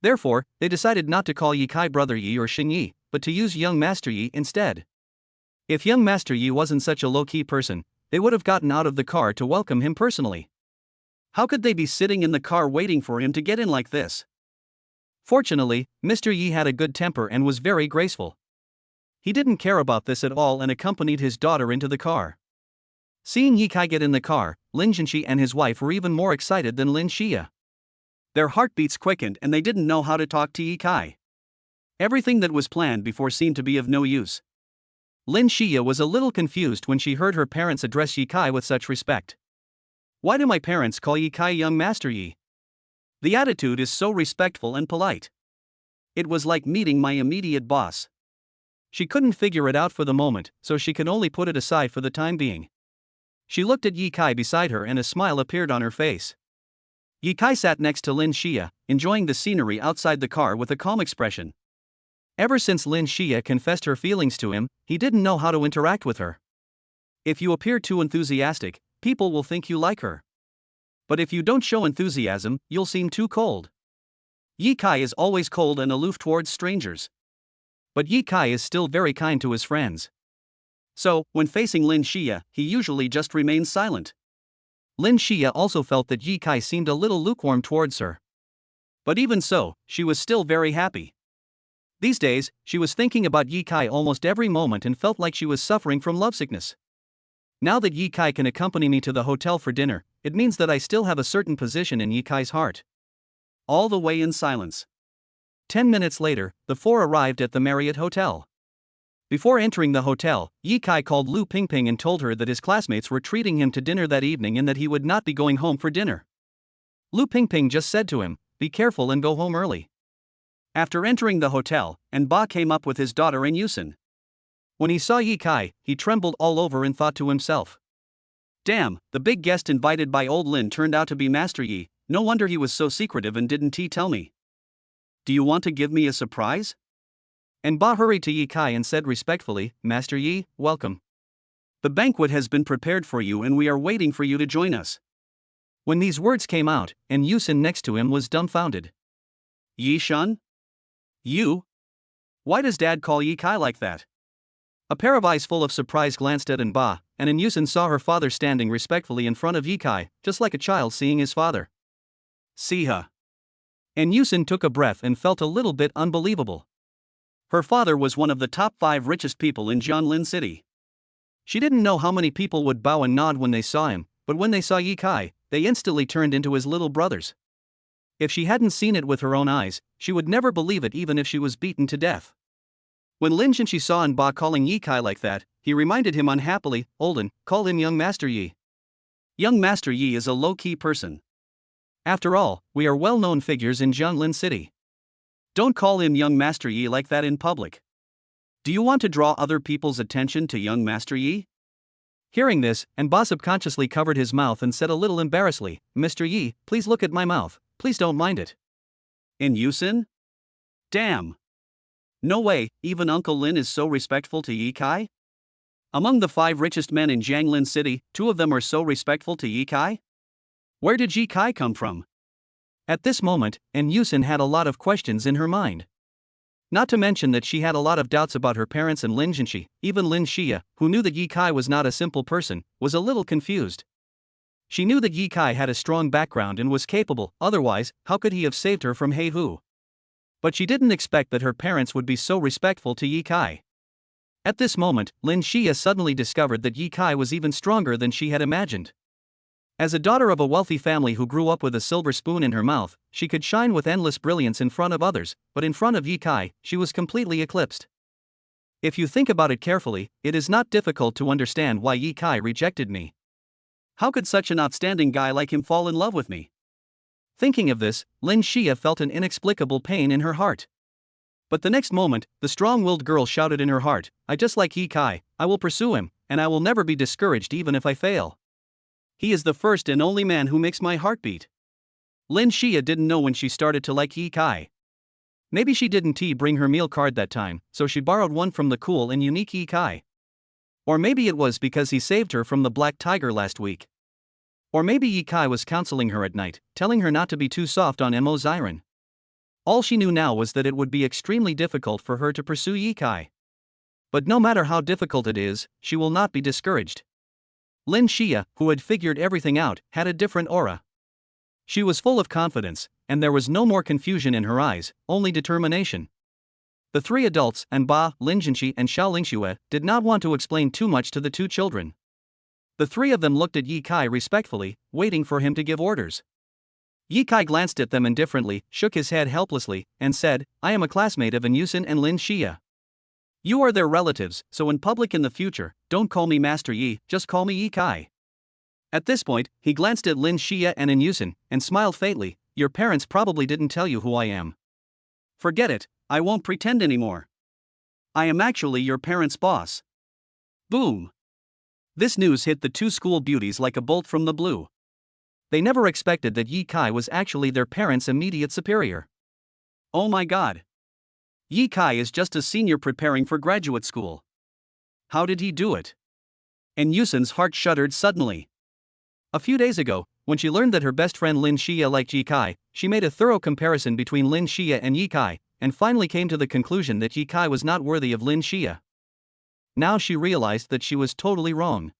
Therefore, they decided not to call Yi Kai Brother Yi or Xing Yi, but to use young Master Yi instead. If young Master Yi wasn't such a low-key person, they would have gotten out of the car to welcome him personally. How could they be sitting in the car waiting for him to get in like this? Fortunately, Mr. Yi had a good temper and was very graceful. He didn't care about this at all and accompanied his daughter into the car. Seeing Yi Kai get in the car, Lin Jinxi and his wife were even more excited than Lin Xia. Their heartbeats quickened and they didn't know how to talk to Yi Kai. Everything that was planned before seemed to be of no use. Lin Xia was a little confused when she heard her parents address Yi Kai with such respect. Why do my parents call Yi Kai young Master Yi? The attitude is so respectful and polite. It was like meeting my immediate boss. She couldn't figure it out for the moment, so she could only put it aside for the time being. She looked at Yi Kai beside her and a smile appeared on her face. Yi Kai sat next to Lin Xia, enjoying the scenery outside the car with a calm expression. Ever since Lin Xia confessed her feelings to him, he didn't know how to interact with her. If you appear too enthusiastic, people will think you like her. But if you don't show enthusiasm, you'll seem too cold. Yi Kai is always cold and aloof towards strangers. But Yi Kai is still very kind to his friends. So, when facing Lin Xia, he usually just remains silent. Lin Xia also felt that Yi Kai seemed a little lukewarm towards her. But even so, she was still very happy. These days, she was thinking about Yi Kai almost every moment and felt like she was suffering from lovesickness. Now that Yi Kai can accompany me to the hotel for dinner, it means that I still have a certain position in Yi Kai's heart. All the way in silence. 10 minutes later, the four arrived at the Marriott Hotel. Before entering the hotel, Yi Kai called Lu Pingping and told her that his classmates were treating him to dinner that evening and that he would not be going home for dinner. Lu Pingping just said to him, "Be careful and go home early." After entering the hotel, Ba came up with his daughter and Yusin. When he saw Yi Kai, he trembled all over and thought to himself, "Damn, the big guest invited by old Lin turned out to be Master Yi. No wonder he was so secretive and didn't he tell me. Do you want to give me a surprise?" Ba hurried to Yi Kai and said respectfully, "Master Yi, welcome." The banquet has been prepared for you and we are waiting for you to join us. When these words came out, and Yusin next to him was dumbfounded. Yi Shun? You? Why does Dad call Yi Kai like that? A pair of eyes full of surprise glanced at Ba, and Yusin saw her father standing respectfully in front of Yi Kai, just like a child seeing his father. See her. Yusin took a breath and felt a little bit unbelievable. Her father was one of the top 5 richest people in Jianlin City. She didn't know how many people would bow and nod when they saw him, but when they saw Yi Kai, they instantly turned into his little brothers. If she hadn't seen it with her own eyes, she would never believe it even if she was beaten to death. When Lin Zhenxi saw Ba calling Yi Kai like that, he reminded him unhappily, "Olden, call him Young Master Yi. Young Master Yi is a low-key person. After all, we are well-known figures in Jianlin City. Don't call him Young Master Yi like that in public. Do you want to draw other people's attention to Young Master Yi?" Hearing this, Ba subconsciously covered his mouth and said a little embarrassedly, "Mr. Yi, please look at my mouth, please don't mind it." In Yusin? Damn. No way, even Uncle Lin is so respectful to Yi Kai? Among the 5 richest men in Jianglin City, 2 of them are so respectful to Yi Kai? Where did Yi Kai come from? At this moment, Yusin had a lot of questions in her mind. Not to mention that she had a lot of doubts about her parents and Lin Zhenxi. Even Lin Xia, who knew that Yi Kai was not a simple person, was a little confused. She knew that Yi Kai had a strong background and was capable, otherwise, how could he have saved her from He Hu? But she didn't expect that her parents would be so respectful to Yi Kai. At this moment, Lin Xia suddenly discovered that Yi Kai was even stronger than she had imagined. As a daughter of a wealthy family who grew up with a silver spoon in her mouth, she could shine with endless brilliance in front of others, but in front of Yi Kai, she was completely eclipsed. If you think about it carefully, it is not difficult to understand why Yi Kai rejected me. How could such an outstanding guy like him fall in love with me? Thinking of this, Lin Xia felt an inexplicable pain in her heart. But the next moment, the strong-willed girl shouted in her heart, "I just like Yi Kai, I will pursue him, and I will never be discouraged even if I fail. He is the first and only man who makes my heart beat." Lin Xia didn't know when she started to like Yi Kai. Maybe she didn't bring her meal card that time, so she borrowed one from the cool and unique Yi Kai. Or maybe it was because he saved her from the black tiger last week. Or maybe Yi Kai was counseling her at night, telling her not to be too soft on Mo Ziren. All she knew now was that it would be extremely difficult for her to pursue Yi Kai. But no matter how difficult it is, she will not be discouraged. Lin Xia, who had figured everything out, had a different aura. She was full of confidence, and there was no more confusion in her eyes, only determination. The 3 adults, Ba, Lin Zhenxi and Xiao Lingxue, did not want to explain too much to the 2 children. The 3 of them looked at Yi Kai respectfully, waiting for him to give orders. Yi Kai glanced at them indifferently, shook his head helplessly, and said, "I am a classmate of Yusin and Lin Xia. You are their relatives, so in public in the future, don't call me Master Yi, just call me Yi Kai." At this point, he glanced at Lin Xia and Yusin, and smiled faintly, "Your parents probably didn't tell you who I am. Forget it, I won't pretend anymore. I am actually your parents' boss." Boom! This news hit the 2 school beauties like a bolt from the blue. They never expected that Yi Kai was actually their parents' immediate superior. Oh my god! Yi Kai is just a senior preparing for graduate school. How did he do it? Yusin's heart shuddered suddenly. A few days ago, when she learned that her best friend Lin Xia liked Yi Kai, she made a thorough comparison between Lin Xia and Yi Kai, and finally came to the conclusion that Yi Kai was not worthy of Lin Xia. Now she realized that she was totally wrong.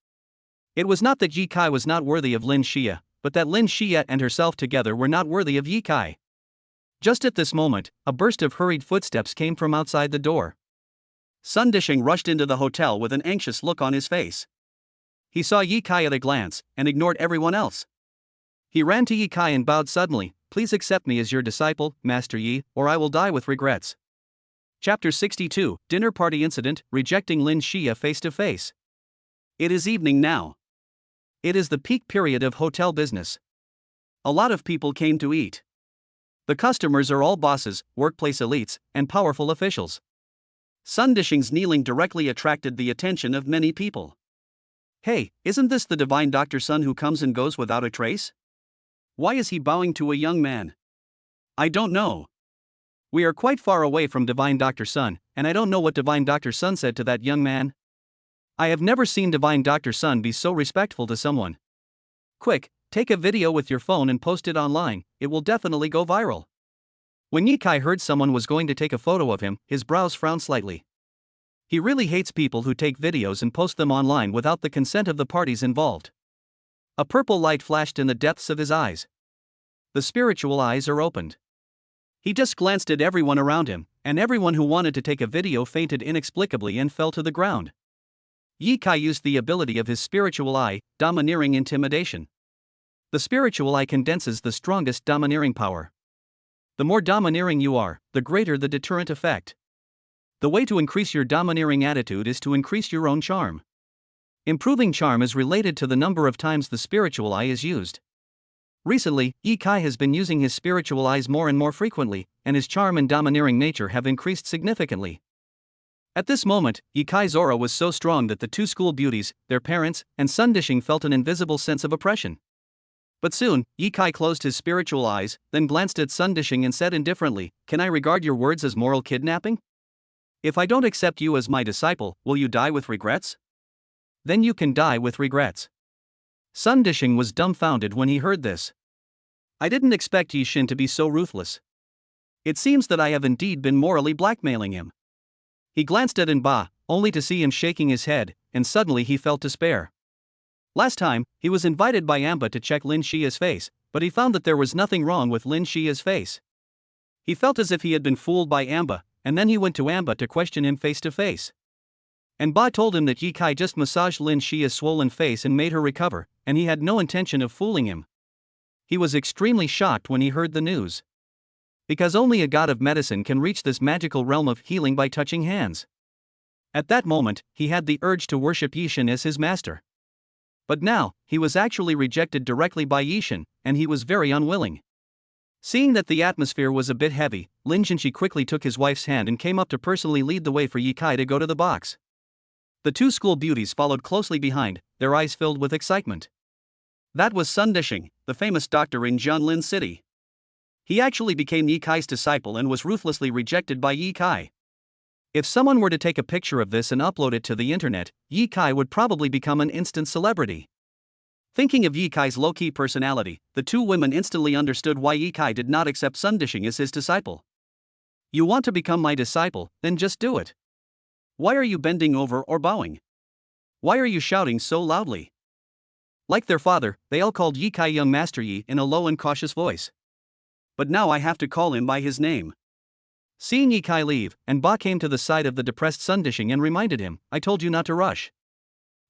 It was not that Yi Kai was not worthy of Lin Xia, but that Lin Xia and herself together were not worthy of Yi Kai. Just at this moment, a burst of hurried footsteps came from outside the door. Sun Dishing rushed into the hotel with an anxious look on his face. He saw Yi Kai at a glance, and ignored everyone else. He ran to Yi Kai and bowed suddenly, "Please accept me as your disciple, Master Yi, or I will die with regrets." Chapter 62, Dinner Party Incident, Rejecting Lin Xia Face to Face. It is evening now. It is the peak period of hotel business. A lot of people came to eat. The customers are all bosses, workplace elites, and powerful officials. Sun Dishing's kneeling directly attracted the attention of many people. "Hey, isn't this the divine Dr. Sun who comes and goes without a trace? Why is he bowing to a young man? I don't know. We are quite far away from divine Dr. Sun, and I don't know what divine Dr. Sun said to that young man." I have never seen Divine Dr. Sun be so respectful to someone. Quick, take a video with your phone and post it online, it will definitely go viral. When Ye Kai heard someone was going to take a photo of him, his brows frowned slightly. He really hates people who take videos and post them online without the consent of the parties involved. A purple light flashed in the depths of his eyes. The spiritual eyes are opened. He just glanced at everyone around him, and everyone who wanted to take a video fainted inexplicably and fell to the ground. Ye Kai used the ability of his spiritual eye, domineering intimidation. The spiritual eye condenses the strongest domineering power. The more domineering you are, the greater the deterrent effect. The way to increase your domineering attitude is to increase your own charm. Improving charm is related to the number of times the spiritual eye is used. Recently, Ye Kai has been using his spiritual eyes more and more frequently, and his charm and domineering nature have increased significantly. At this moment, Ye Kai's aura was so strong that the two school beauties, their parents, and Sun Dishing felt an invisible sense of oppression. But soon, Ye Kai closed his spiritual eyes, then glanced at Sun Dishing and said indifferently, "Can I regard your words as moral kidnapping? If I don't accept you as my disciple, will you die with regrets? Then you can die with regrets." Sun Dishing was dumbfounded when he heard this. I didn't expect Yishin to be so ruthless. It seems that I have indeed been morally blackmailing him. He glanced at Ba, only to see him shaking his head, and suddenly he felt despair. Last time, he was invited by Amba to check Lin Xia's face, but he found that there was nothing wrong with Lin Xia's face. He felt as if he had been fooled by Amba, and then he went to Amba to question him face to face. Ba told him that Ye Kai just massaged Lin Xia's swollen face and made her recover, and he had no intention of fooling him. He was extremely shocked when he heard the news. Because only a god of medicine can reach this magical realm of healing by touching hands. At that moment, he had the urge to worship Yishin as his master. But now, he was actually rejected directly by Yishin, and he was very unwilling. Seeing that the atmosphere was a bit heavy, Lin Jinshi quickly took his wife's hand and came up to personally lead the way for Ye Kai to go to the box. The two school beauties followed closely behind, their eyes filled with excitement. That was Sun Dishing, the famous doctor in Jianlin City. He actually became Ye Kai's disciple and was ruthlessly rejected by Ye Kai. If someone were to take a picture of this and upload it to the internet, Ye Kai would probably become an instant celebrity. Thinking of Ye Kai's low-key personality, the two women instantly understood why Ye Kai did not accept Sun Dishing as his disciple. You want to become my disciple, then just do it. Why are you bending over or bowing? Why are you shouting so loudly? Like their father, they all called Ye Kai young Master Yi in a low and cautious voice. But now I have to call him by his name. Seeing Ye Kai leave, Ba came to the side of the depressed Sun Dishing and reminded him, "I told you not to rush.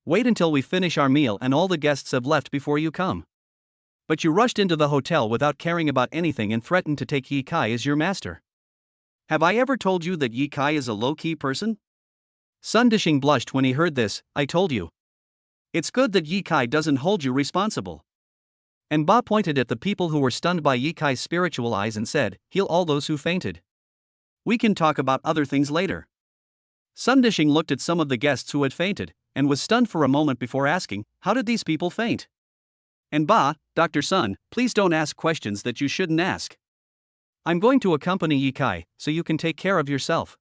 Wait until we finish our meal and all the guests have left before you come. But you rushed into the hotel without caring about anything and threatened to take Ye Kai as your master. Have I ever told you that Ye Kai is a low-key person?" Sun Dishing blushed when he heard this. "I told you. It's good that Ye Kai doesn't hold you responsible." Ba pointed at the people who were stunned by Ye Kai's spiritual eyes and said, "Heal all those who fainted. We can talk about other things later." Sun Dishing looked at some of the guests who had fainted, and was stunned for a moment before asking, "How did these people faint?" Ba, "Dr. Sun, please don't ask questions that you shouldn't ask. I'm going to accompany Ye Kai, so you can take care of yourself."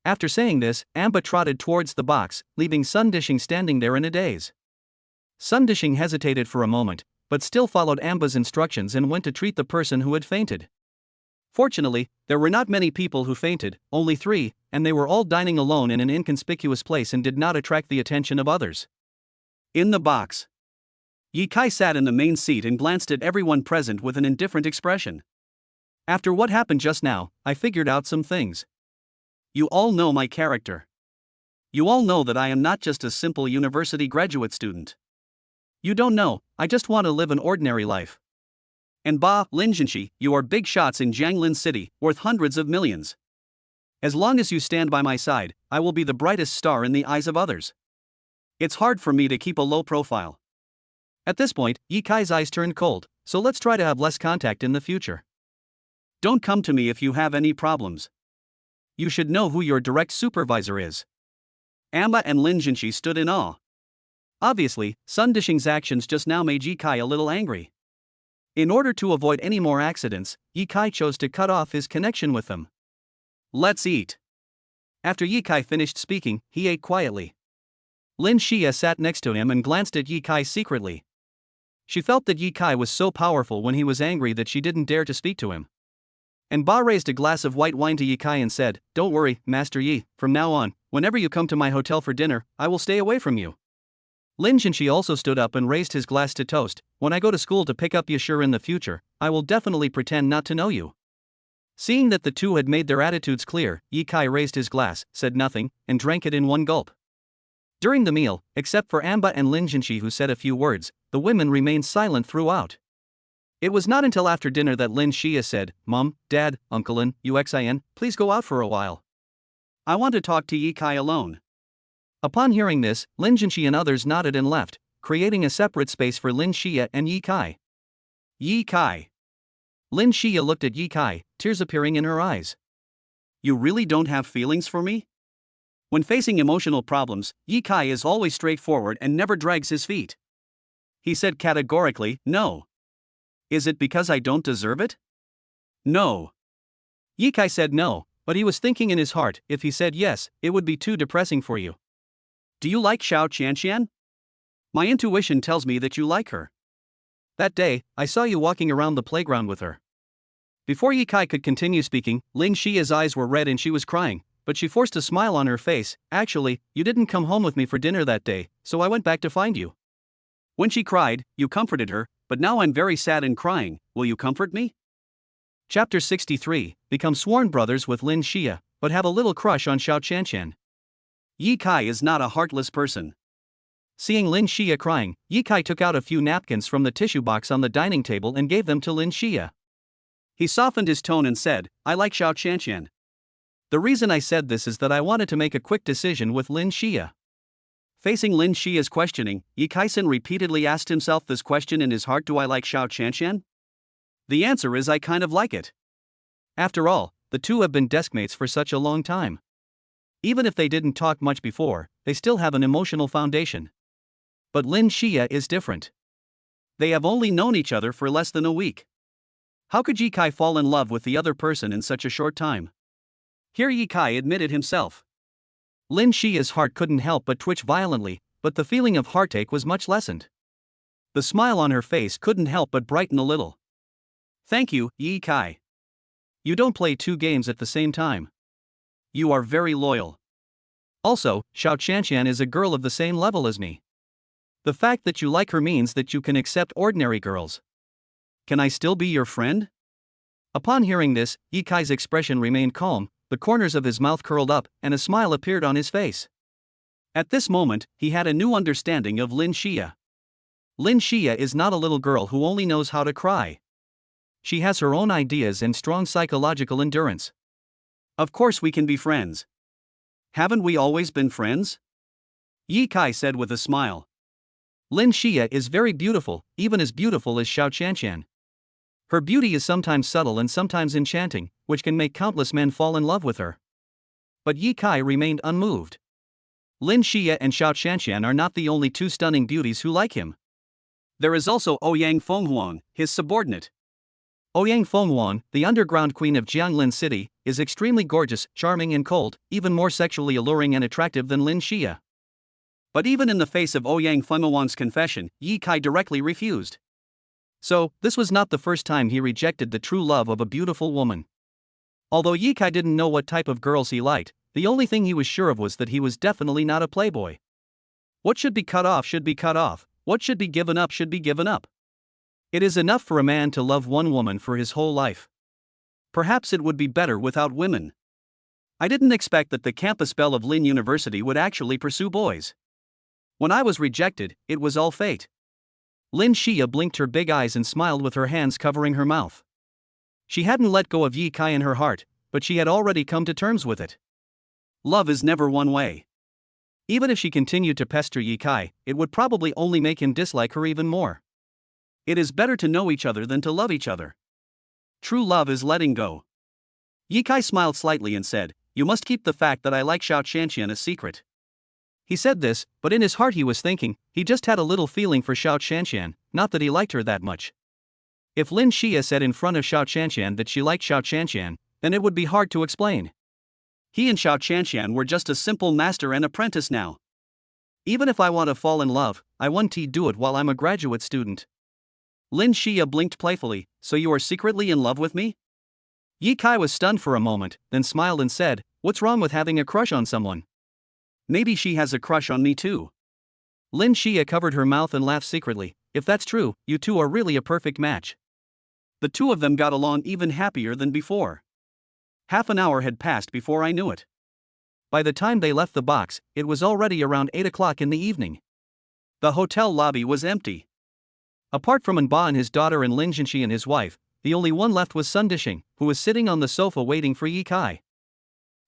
After saying this, Amba trotted towards the box, leaving Sun Dishing standing there in a daze. Sun Dishing hesitated for a moment, but still followed Amba's instructions and went to treat the person who had fainted. Fortunately, there were not many people who fainted, only 3, and they were all dining alone in an inconspicuous place and did not attract the attention of others. In the box, Ye Kai sat in the main seat and glanced at everyone present with an indifferent expression. "After what happened just now, I figured out some things. You all know my character. You all know that I am not just a simple university graduate student. You don't know, I just want to live an ordinary life. Ba, Lin Jinshi, you are big shots in Jianglin City, worth hundreds of millions. As long as you stand by my side, I will be the brightest star in the eyes of others. It's hard for me to keep a low profile." At this point, Ye Kai's eyes turned cold, "So let's try to have less contact in the future. Don't come to me if you have any problems. You should know who your direct supervisor is." Amba and Lin Jinshi stood in awe. Obviously, Sun Dishing's actions just now made Ye Kai a little angry. In order to avoid any more accidents, Ye Kai chose to cut off his connection with them. "Let's eat." After Ye Kai finished speaking, he ate quietly. Lin Xia sat next to him and glanced at Ye Kai secretly. She felt that Ye Kai was so powerful when he was angry that she didn't dare to speak to him. And Ba raised a glass of white wine to Ye Kai and said, "Don't worry, Master Yi, from now on, whenever you come to my hotel for dinner, I will stay away from you." Lin Zhenxi also stood up and raised his glass to toast, "When I go to school to pick up Yashir in the future, I will definitely pretend not to know you." Seeing that the two had made their attitudes clear, Ye Kai raised his glass, said nothing, and drank it in one gulp. During the meal, except for Amba and Lin Zhenxi who said a few words, the women remained silent throughout. It was not until after dinner that Lin Xia said, "Mom, Dad, Uncle Lin, Uxin, please go out for a while. I want to talk to Ye Kai alone." Upon hearing this, Lin Zhenxi and others nodded and left, creating a separate space for Lin Xia and Ye Kai. Ye Kai. Lin Xia looked at Ye Kai, tears appearing in her eyes. "You really don't have feelings for me?" When facing emotional problems, Ye Kai is always straightforward and never drags his feet. He said categorically, "No." "Is it because I don't deserve it?" "No." Ye Kai said no, but he was thinking in his heart, if he said yes, it would be too depressing for you. "Do you like Xiao Qianqian? My intuition tells me that you like her. That day, I saw you walking around the playground with her." Before Ye Kai could continue speaking, Lin Xia's eyes were red and she was crying, but she forced a smile on her face. "Actually, you didn't come home with me for dinner that day, so I went back to find you." When she cried, you comforted her, but now I'm very sad and crying, will you comfort me? Chapter 63, Become sworn brothers with Lin Xia, but have a little crush on Xiao Qianqian. Ye Kai is not a heartless person. Seeing Lin Xia crying, Ye Kai took out a few napkins from the tissue box on the dining table and gave them to Lin Xia. He softened his tone and said, "I like Xiao Qianqian. The reason I said this is that I wanted to make a quick decision with Lin Xia." Facing Lin Xia's questioning, Ye Kai-sen repeatedly asked himself this question in his heart: do I like Xiao Qianqian? The answer is I kind of like it. After all, the two have been deskmates for such a long time. Even if they didn't talk much before, they still have an emotional foundation. But Lin Xia is different. They have only known each other for less than a week. How could Ye Kai fall in love with the other person in such a short time? Here Ye Kai admitted himself. Lin Xia's heart couldn't help but twitch violently, but the feeling of heartache was much lessened. The smile on her face couldn't help but brighten a little. "Thank you, Ye Kai. You don't play two games at the same time. You are very loyal. Also, Xiao Qianqian is a girl of the same level as me. The fact that you like her means that you can accept ordinary girls. Can I still be your friend?" Upon hearing this, Ye Kai's expression remained calm, the corners of his mouth curled up, and a smile appeared on his face. At this moment, he had a new understanding of Lin Xia. Lin Xia is not a little girl who only knows how to cry. She has her own ideas and strong psychological endurance. "Of course we can be friends. Haven't we always been friends?" Ye Kai said with a smile. Lin Xia is very beautiful, even as beautiful as Xiao Qianqian. Her beauty is sometimes subtle and sometimes enchanting, which can make countless men fall in love with her. But Ye Kai remained unmoved. Lin Xia and Xiao Qianqian are not the only two stunning beauties who like him. There is also Ouyang Fenghuang, his subordinate. Ouyang Fenghuang, the underground queen of Jianglin City, is extremely gorgeous, charming and cold, even more sexually alluring and attractive than Lin Xia. But even in the face of Ouyang Fenghuang's confession, Ye Kai directly refused. So, this was not the first time he rejected the true love of a beautiful woman. Although Ye Kai didn't know what type of girls he liked, the only thing he was sure of was that he was definitely not a playboy. What should be cut off should be cut off, what should be given up should be given up. It is enough for a man to love one woman for his whole life. Perhaps it would be better without women. I didn't expect that the campus belle of Lin University would actually pursue boys. When I was rejected, it was all fate. Lin Xia blinked her big eyes and smiled with her hands covering her mouth. She hadn't let go of Ye Kai in her heart, but she had already come to terms with it. Love is never one way. Even if she continued to pester Ye Kai, it would probably only make him dislike her even more. It is better to know each other than to love each other. True love is letting go. Ye Kai smiled slightly and said, "You must keep the fact that I like Xiao Qianqian a secret." He said this, but in his heart he was thinking, he just had a little feeling for Xiao Qianqian, not that he liked her that much. If Lin Xia said in front of Xiao Qianqian that she liked Xiao Qianqian, then it would be hard to explain. He and Xiao Qianqian were just a simple master and apprentice now. Even if I want to fall in love, I won't do it while I'm a graduate student. Lin Xia blinked playfully, so you are secretly in love with me? Yi Kai was stunned for a moment, then smiled and said, what's wrong with having a crush on someone? Maybe she has a crush on me too. Lin Xia covered her mouth and laughed secretly. If that's true, you two are really a perfect match. The two of them got along even happier than before. Half an hour had passed before I knew it. By the time they left the box, it was already around 8 o'clock in the evening. The hotel lobby was empty. Apart from Enba and his daughter and Lin Jinxi and his wife, the only one left was Sun Dishing, who was sitting on the sofa waiting for Yi Kai.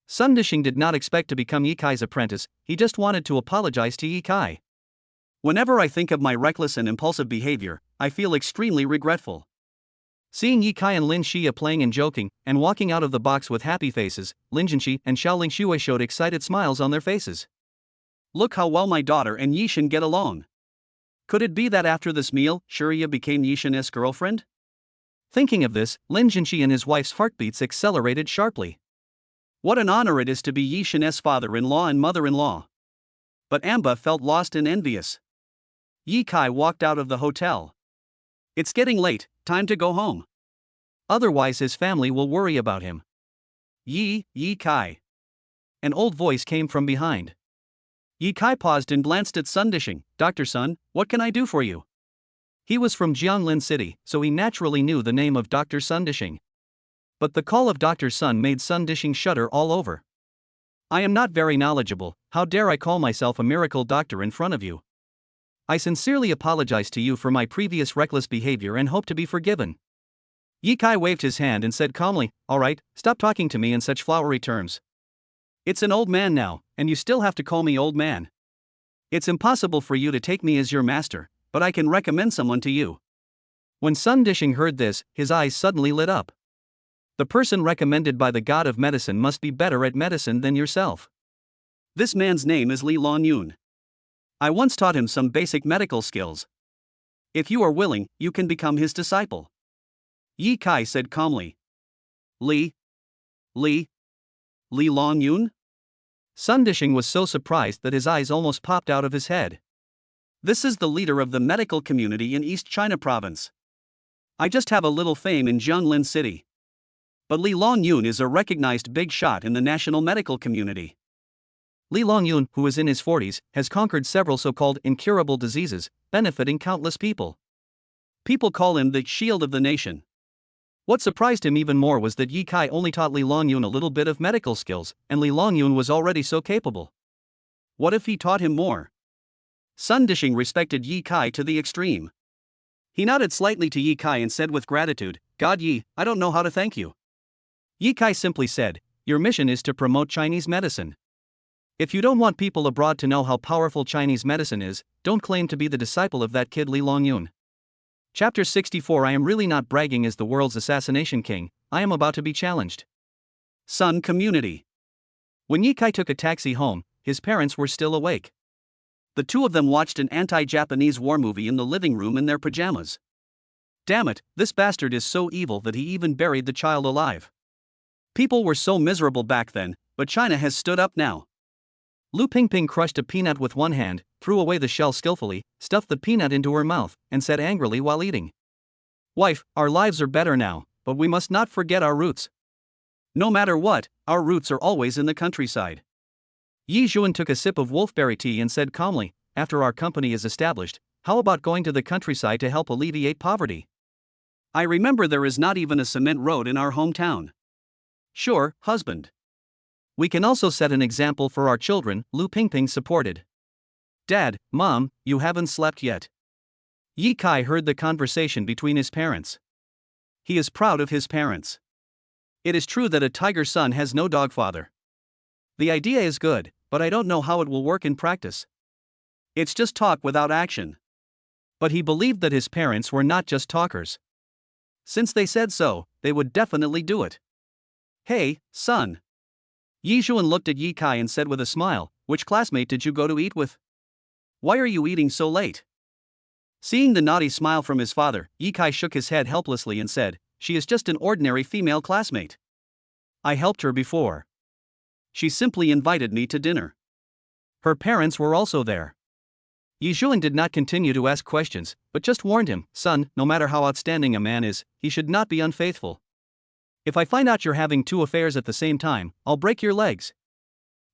Sun Dishing did not expect to become Yi Kai's apprentice, he just wanted to apologize to Yi Kai. Whenever I think of my reckless and impulsive behavior, I feel extremely regretful. Seeing Yi Kai and Lin Xia playing and joking, and walking out of the box with happy faces, Lin Jinxi and Xiaoling Shui showed excited smiles on their faces. Look how well my daughter and Yishan get along. Could it be that after this meal, Shuriya became Yishan's girlfriend? Thinking of this, Lin Jinxi and his wife's heartbeats accelerated sharply. What an honor it is to be Yishan's father-in-law and mother-in-law. But Amba felt lost and envious. Yi Kai walked out of the hotel. It's getting late, time to go home. Otherwise his family will worry about him. Yi Kai. An old voice came from behind. Yi Kai paused and glanced at Sun Dishing. Dr. Sun, what can I do for you? He was from Jianglin City, so he naturally knew the name of Dr. Sun Dishing. But the call of Dr. Sun made Sun Dishing shudder all over. I am not very knowledgeable, how dare I call myself a miracle doctor in front of you? I sincerely apologize to you for my previous reckless behavior and hope to be forgiven. Yi Kai waved his hand and said calmly, all right, stop talking to me in such flowery terms. It's an old man now, and you still have to call me old man. It's impossible for you to take me as your master, but I can recommend someone to you. When Sun Dishing heard this, his eyes suddenly lit up. The person recommended by the god of medicine must be better at medicine than yourself. This man's name is Li Longyun. I once taught him some basic medical skills. If you are willing, you can become his disciple. Yi Kai said calmly. Li Longyun? Sun Dishing was so surprised that his eyes almost popped out of his head. This is the leader of the medical community in East China province. I just have a little fame in Jianglin City. But Li Longyun is a recognized big shot in the national medical community. Li Longyun, who is in his 40s, has conquered several so-called incurable diseases, benefiting countless people. People call him the shield of the nation. What surprised him even more was that Yi Kai only taught Li Longyun a little bit of medical skills, and Li Longyun was already so capable. What if he taught him more? Sun Dishing respected Yi Kai to the extreme. He nodded slightly to Yi Kai and said with gratitude, God Yi, I don't know how to thank you. Yi Kai simply said, your mission is to promote Chinese medicine. If you don't want people abroad to know how powerful Chinese medicine is, don't claim to be the disciple of that kid Li Longyun. Chapter 64 I am really not bragging as the world's assassination king, I am about to be challenged. Sun Community. When Yi Kai took a taxi home, his parents were still awake. The two of them watched an anti-Japanese war movie in the living room in their pajamas. Damn it, this bastard is so evil that he even buried the child alive. People were so miserable back then, but China has stood up now. Lu Pingping crushed a peanut with one hand, threw away the shell skillfully, stuffed the peanut into her mouth, and said angrily while eating. Wife, our lives are better now, but we must not forget our roots. No matter what, our roots are always in the countryside. Yi Zhuan took a sip of wolfberry tea and said calmly, after our company is established, how about going to the countryside to help alleviate poverty? I remember there is not even a cement road in our hometown. Sure, husband. We can also set an example for our children, Lu Pingping supported. Dad, Mom, you haven't slept yet. Yi Kai heard the conversation between his parents. He is proud of his parents. It is true that a tiger son has no dog father. The idea is good, but I don't know how it will work in practice. It's just talk without action. But he believed that his parents were not just talkers. Since they said so, they would definitely do it. Hey, son. Yi Zhuan looked at Yi Kai and said with a smile, which classmate did you go to eat with? Why are you eating so late? Seeing the naughty smile from his father, Yi Kai shook his head helplessly and said, she is just an ordinary female classmate. I helped her before. She simply invited me to dinner. Her parents were also there. Yi Zhuan did not continue to ask questions, but just warned him, son, no matter how outstanding a man is, he should not be unfaithful. If I find out you're having two affairs at the same time, I'll break your legs.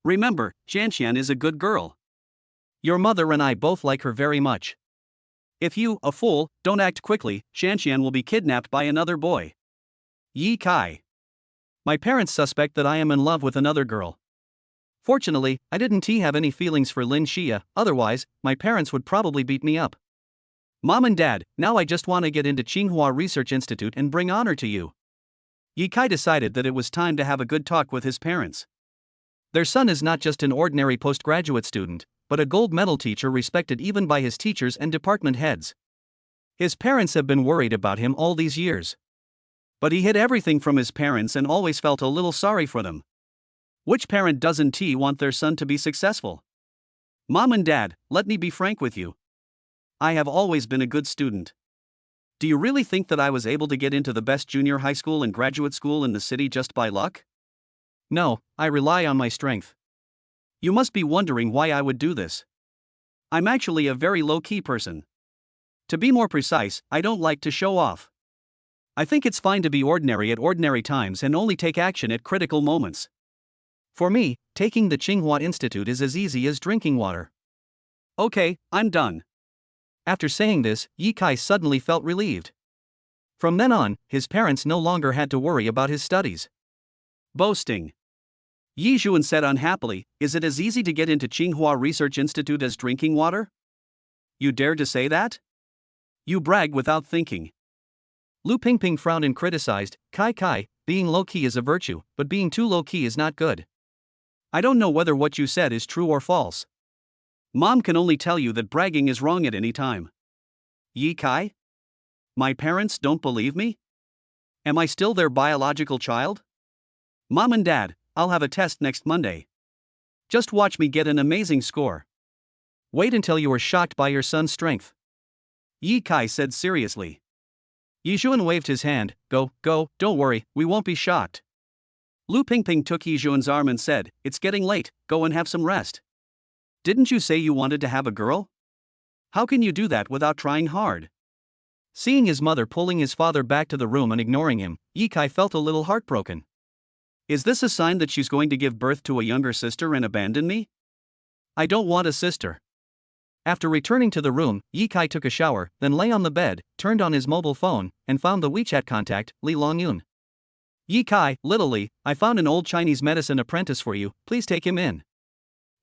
Remember, Xianxian is a good girl. Your mother and I both like her very much. If you, a fool, don't act quickly, Xianxian will be kidnapped by another boy. Yi Kai. My parents suspect that I am in love with another girl. Fortunately, I didn't have any feelings for Lin Xia, otherwise, my parents would probably beat me up. Mom and Dad, now I just want to get into Tsinghua Research Institute and bring honor to you. Yi Kai decided that it was time to have a good talk with his parents. Their son is not just an ordinary postgraduate student, but a gold medal teacher respected even by his teachers and department heads. His parents have been worried about him all these years. But he hid everything from his parents and always felt a little sorry for them. Which parent doesn't want their son to be successful? Mom and Dad, let me be frank with you. I have always been a good student. Do you really think that I was able to get into the best junior high school and graduate school in the city just by luck? No, I rely on my strength. You must be wondering why I would do this. I'm actually a very low-key person. To be more precise, I don't like to show off. I think it's fine to be ordinary at ordinary times and only take action at critical moments. For me, taking the Tsinghua Institute is as easy as drinking water. Okay, I'm done. After saying this, Yi Kai suddenly felt relieved. From then on, his parents no longer had to worry about his studies. Boasting. Yi Zhuan said unhappily, is it as easy to get into Tsinghua Research Institute as drinking water? You dare to say that? You brag without thinking. Lu Pingping frowned and criticized, Kai, being low-key is a virtue, but being too low-key is not good. I don't know whether what you said is true or false. Mom can only tell you that bragging is wrong at any time. Yi Kai? My parents don't believe me? Am I still their biological child? Mom and Dad, I'll have a test next Monday. Just watch me get an amazing score. Wait until you are shocked by your son's strength. Yi Kai said seriously. Yi Zhuan waved his hand, go, don't worry, we won't be shocked. Lu Pingping took Yi Zhuan's arm and said, it's getting late, go and have some rest. Didn't you say you wanted to have a girl? How can you do that without trying hard? Seeing his mother pulling his father back to the room and ignoring him, Yi Kai felt a little heartbroken. Is this a sign that she's going to give birth to a younger sister and abandon me? I don't want a sister. After returning to the room, Yi Kai took a shower, then lay on the bed, turned on his mobile phone, and found the WeChat contact, Li Longyun. Yi Kai, little Li, I found an old Chinese medicine apprentice for you, please take him in.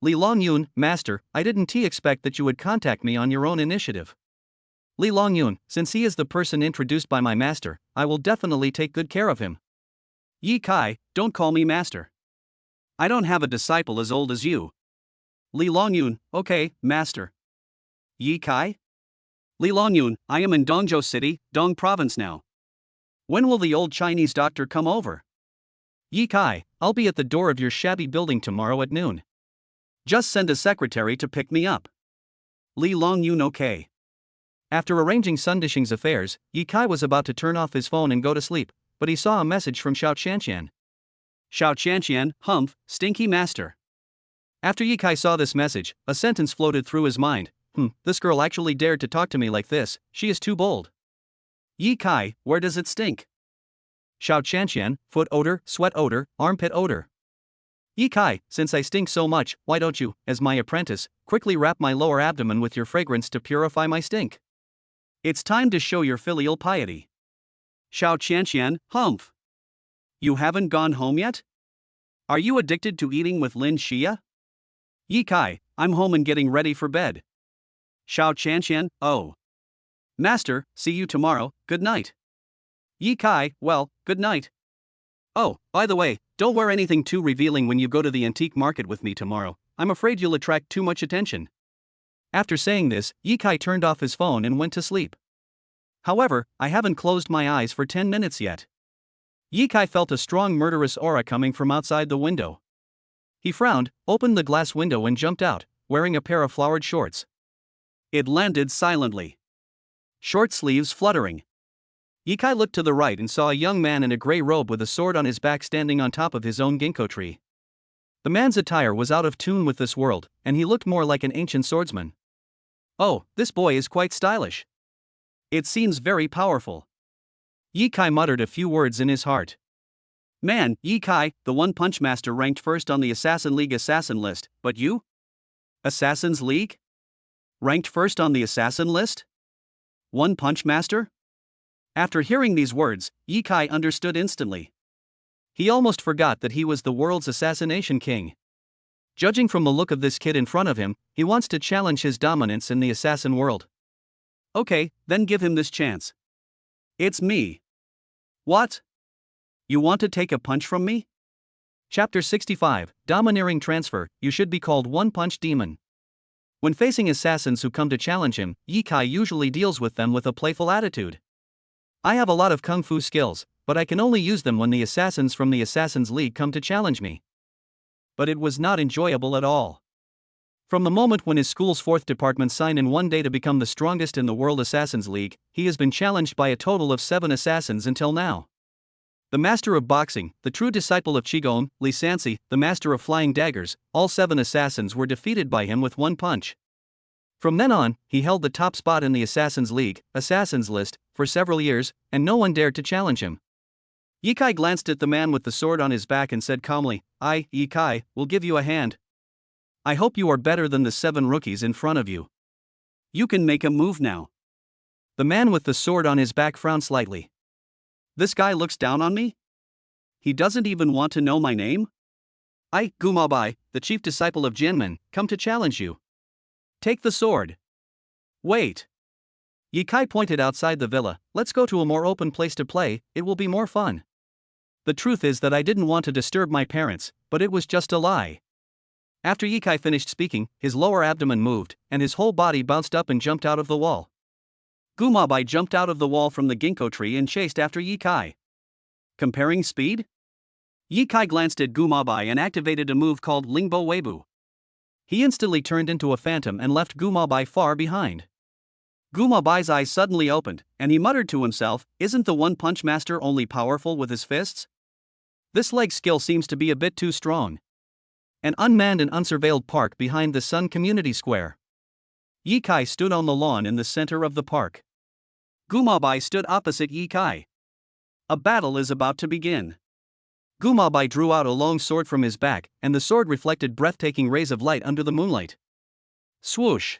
Li Longyun, master, I didn't expect that you would contact me on your own initiative. Li Longyun, since he is the person introduced by my master, I will definitely take good care of him. Yi Kai, don't call me master. I don't have a disciple as old as you. Li Longyun, okay, master. Yi Kai? Li Longyun, I am in Dongzhou City, Dong Province now. When will the old Chinese doctor come over? Yi Kai, I'll be at the door of your shabby building tomorrow at noon. Just send a secretary to pick me up. Li Longyun, okay. After arranging Sun Dishing's affairs, Yi Kai was about to turn off his phone and go to sleep, but he saw a message from Xiao Qianqian. Xiao Qianqian, humph, stinky master. After Yi Kai saw this message, a sentence floated through his mind. This girl actually dared to talk to me like this, she is too bold. Yi Kai, where does it stink? Xiao Qianqian, foot odor, sweat odor, armpit odor. Yi Kai, since I stink so much, why don't you, as my apprentice, quickly wrap my lower abdomen with your fragrance to purify my stink? It's time to show your filial piety. Xiao Qianqian, humph. You haven't gone home yet? Are you addicted to eating with Lin Xia? Yi Kai, I'm home and getting ready for bed. Xiao Qianqian, oh. Master, see you tomorrow, good night. Yi Kai, well, good night. Oh, by the way, don't wear anything too revealing when you go to the antique market with me tomorrow, I'm afraid you'll attract too much attention. After saying this, Yi Kai turned off his phone and went to sleep. However, I haven't closed my eyes for 10 minutes yet. Yi Kai felt a strong murderous aura coming from outside the window. He frowned, opened the glass window and jumped out, wearing a pair of flowered shorts. It landed silently. Short sleeves fluttering. Yi Kai looked to the right and saw a young man in a gray robe with a sword on his back standing on top of his own ginkgo tree. The man's attire was out of tune with this world, and he looked more like an ancient swordsman. Oh, this boy is quite stylish. It seems very powerful. Ye Kai muttered a few words in his heart. Man, Ye Kai, the One Punch Master ranked first on the Assassin League assassin list, but you? Assassin's League? Ranked first on the assassin list? One Punch Master? After hearing these words, Ye Kai understood instantly. He almost forgot that he was the world's assassination king. Judging from the look of this kid in front of him, he wants to challenge his dominance in the assassin world. Okay, then give him this chance. It's me. What? You want to take a punch from me? Chapter 65, Domineering Transfer. You should be called One Punch Demon. When facing assassins who come to challenge him, Ye Kai usually deals with them with a playful attitude. I have a lot of kung fu skills, but I can only use them when the assassins from the Assassin's League come to challenge me. But it was not enjoyable at all. From the moment when his school's 4th department signed in one day to become the strongest in the World Assassins League, he has been challenged by a total of 7 assassins until now. The master of boxing, the true disciple of Qigong, Li Sansi, the master of flying daggers, all 7 assassins were defeated by him with one punch. From then on, he held the top spot in the Assassin's League, Assassin's List, for several years, and no one dared to challenge him. Ye Kai glanced at the man with the sword on his back and said calmly, I, Ye Kai, will give you a hand. I hope you are better than the 7 rookies in front of you. You can make a move now. The man with the sword on his back frowned slightly. This guy looks down on me? He doesn't even want to know my name? I, Gumabai, the chief disciple of Jinmen, come to challenge you. Take the sword. Wait. Ye Kai pointed outside the villa. Let's go to a more open place to play, it will be more fun. The truth is that I didn't want to disturb my parents, but it was just a lie. After Ye Kai finished speaking, his lower abdomen moved, and his whole body bounced up and jumped out of the wall. Gumabai jumped out of the wall from the ginkgo tree and chased after Ye Kai. Comparing speed? Ye Kai glanced at Gumabai and activated a move called Lingbo Weibu. He instantly turned into a phantom and left Gumabai far behind. Gumabai's eyes suddenly opened, and he muttered to himself, isn't the One Punch Master only powerful with his fists? This leg skill seems to be a bit too strong. An unmanned and unsurveilled park behind the Sun Community Square. Ye Kai stood on the lawn in the center of the park. Gumabai stood opposite Ye Kai. A battle is about to begin. Gumabai drew out a long sword from his back, and the sword reflected breathtaking rays of light under the moonlight. Swoosh!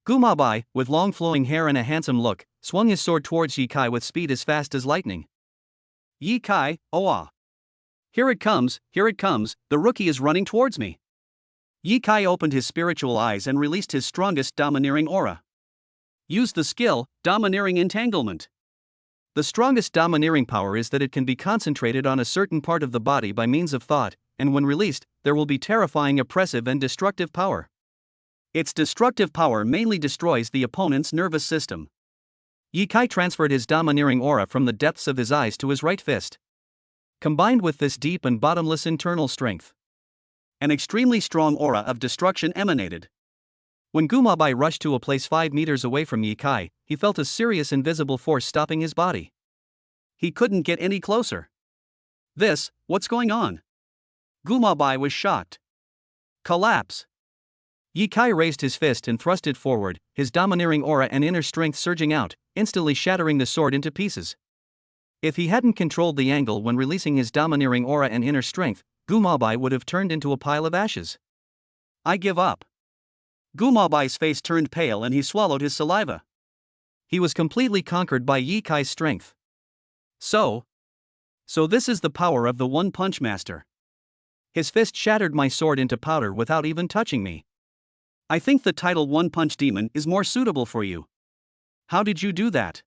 Gumabai, with long flowing hair and a handsome look, swung his sword towards Ye Kai with speed as fast as lightning. Ye Kai, oh! Here it comes, the rookie is running towards me. Ye Kai opened his spiritual eyes and released his strongest domineering aura. Use the skill, Domineering Entanglement. The strongest domineering power is that it can be concentrated on a certain part of the body by means of thought, and when released, there will be terrifying, oppressive, and destructive power. Its destructive power mainly destroys the opponent's nervous system. Ye Kai transferred his domineering aura from the depths of his eyes to his right fist. Combined with this deep and bottomless internal strength, an extremely strong aura of destruction emanated. When Gumabai rushed to a place 5 meters away from Ye Kai, he felt a serious invisible force stopping his body. He couldn't get any closer. What's going on? Gumabai was shocked. Collapse. Ye Kai raised his fist and thrust it forward, his domineering aura and inner strength surging out, instantly shattering the sword into pieces. If he hadn't controlled the angle when releasing his domineering aura and inner strength, Gumabai would have turned into a pile of ashes. I give up. Gumabai's face turned pale and he swallowed his saliva. He was completely conquered by Ye Kai's strength. So this is the power of the One Punch Master. His fist shattered my sword into powder without even touching me. I think the title One Punch Demon is more suitable for you. How did you do that?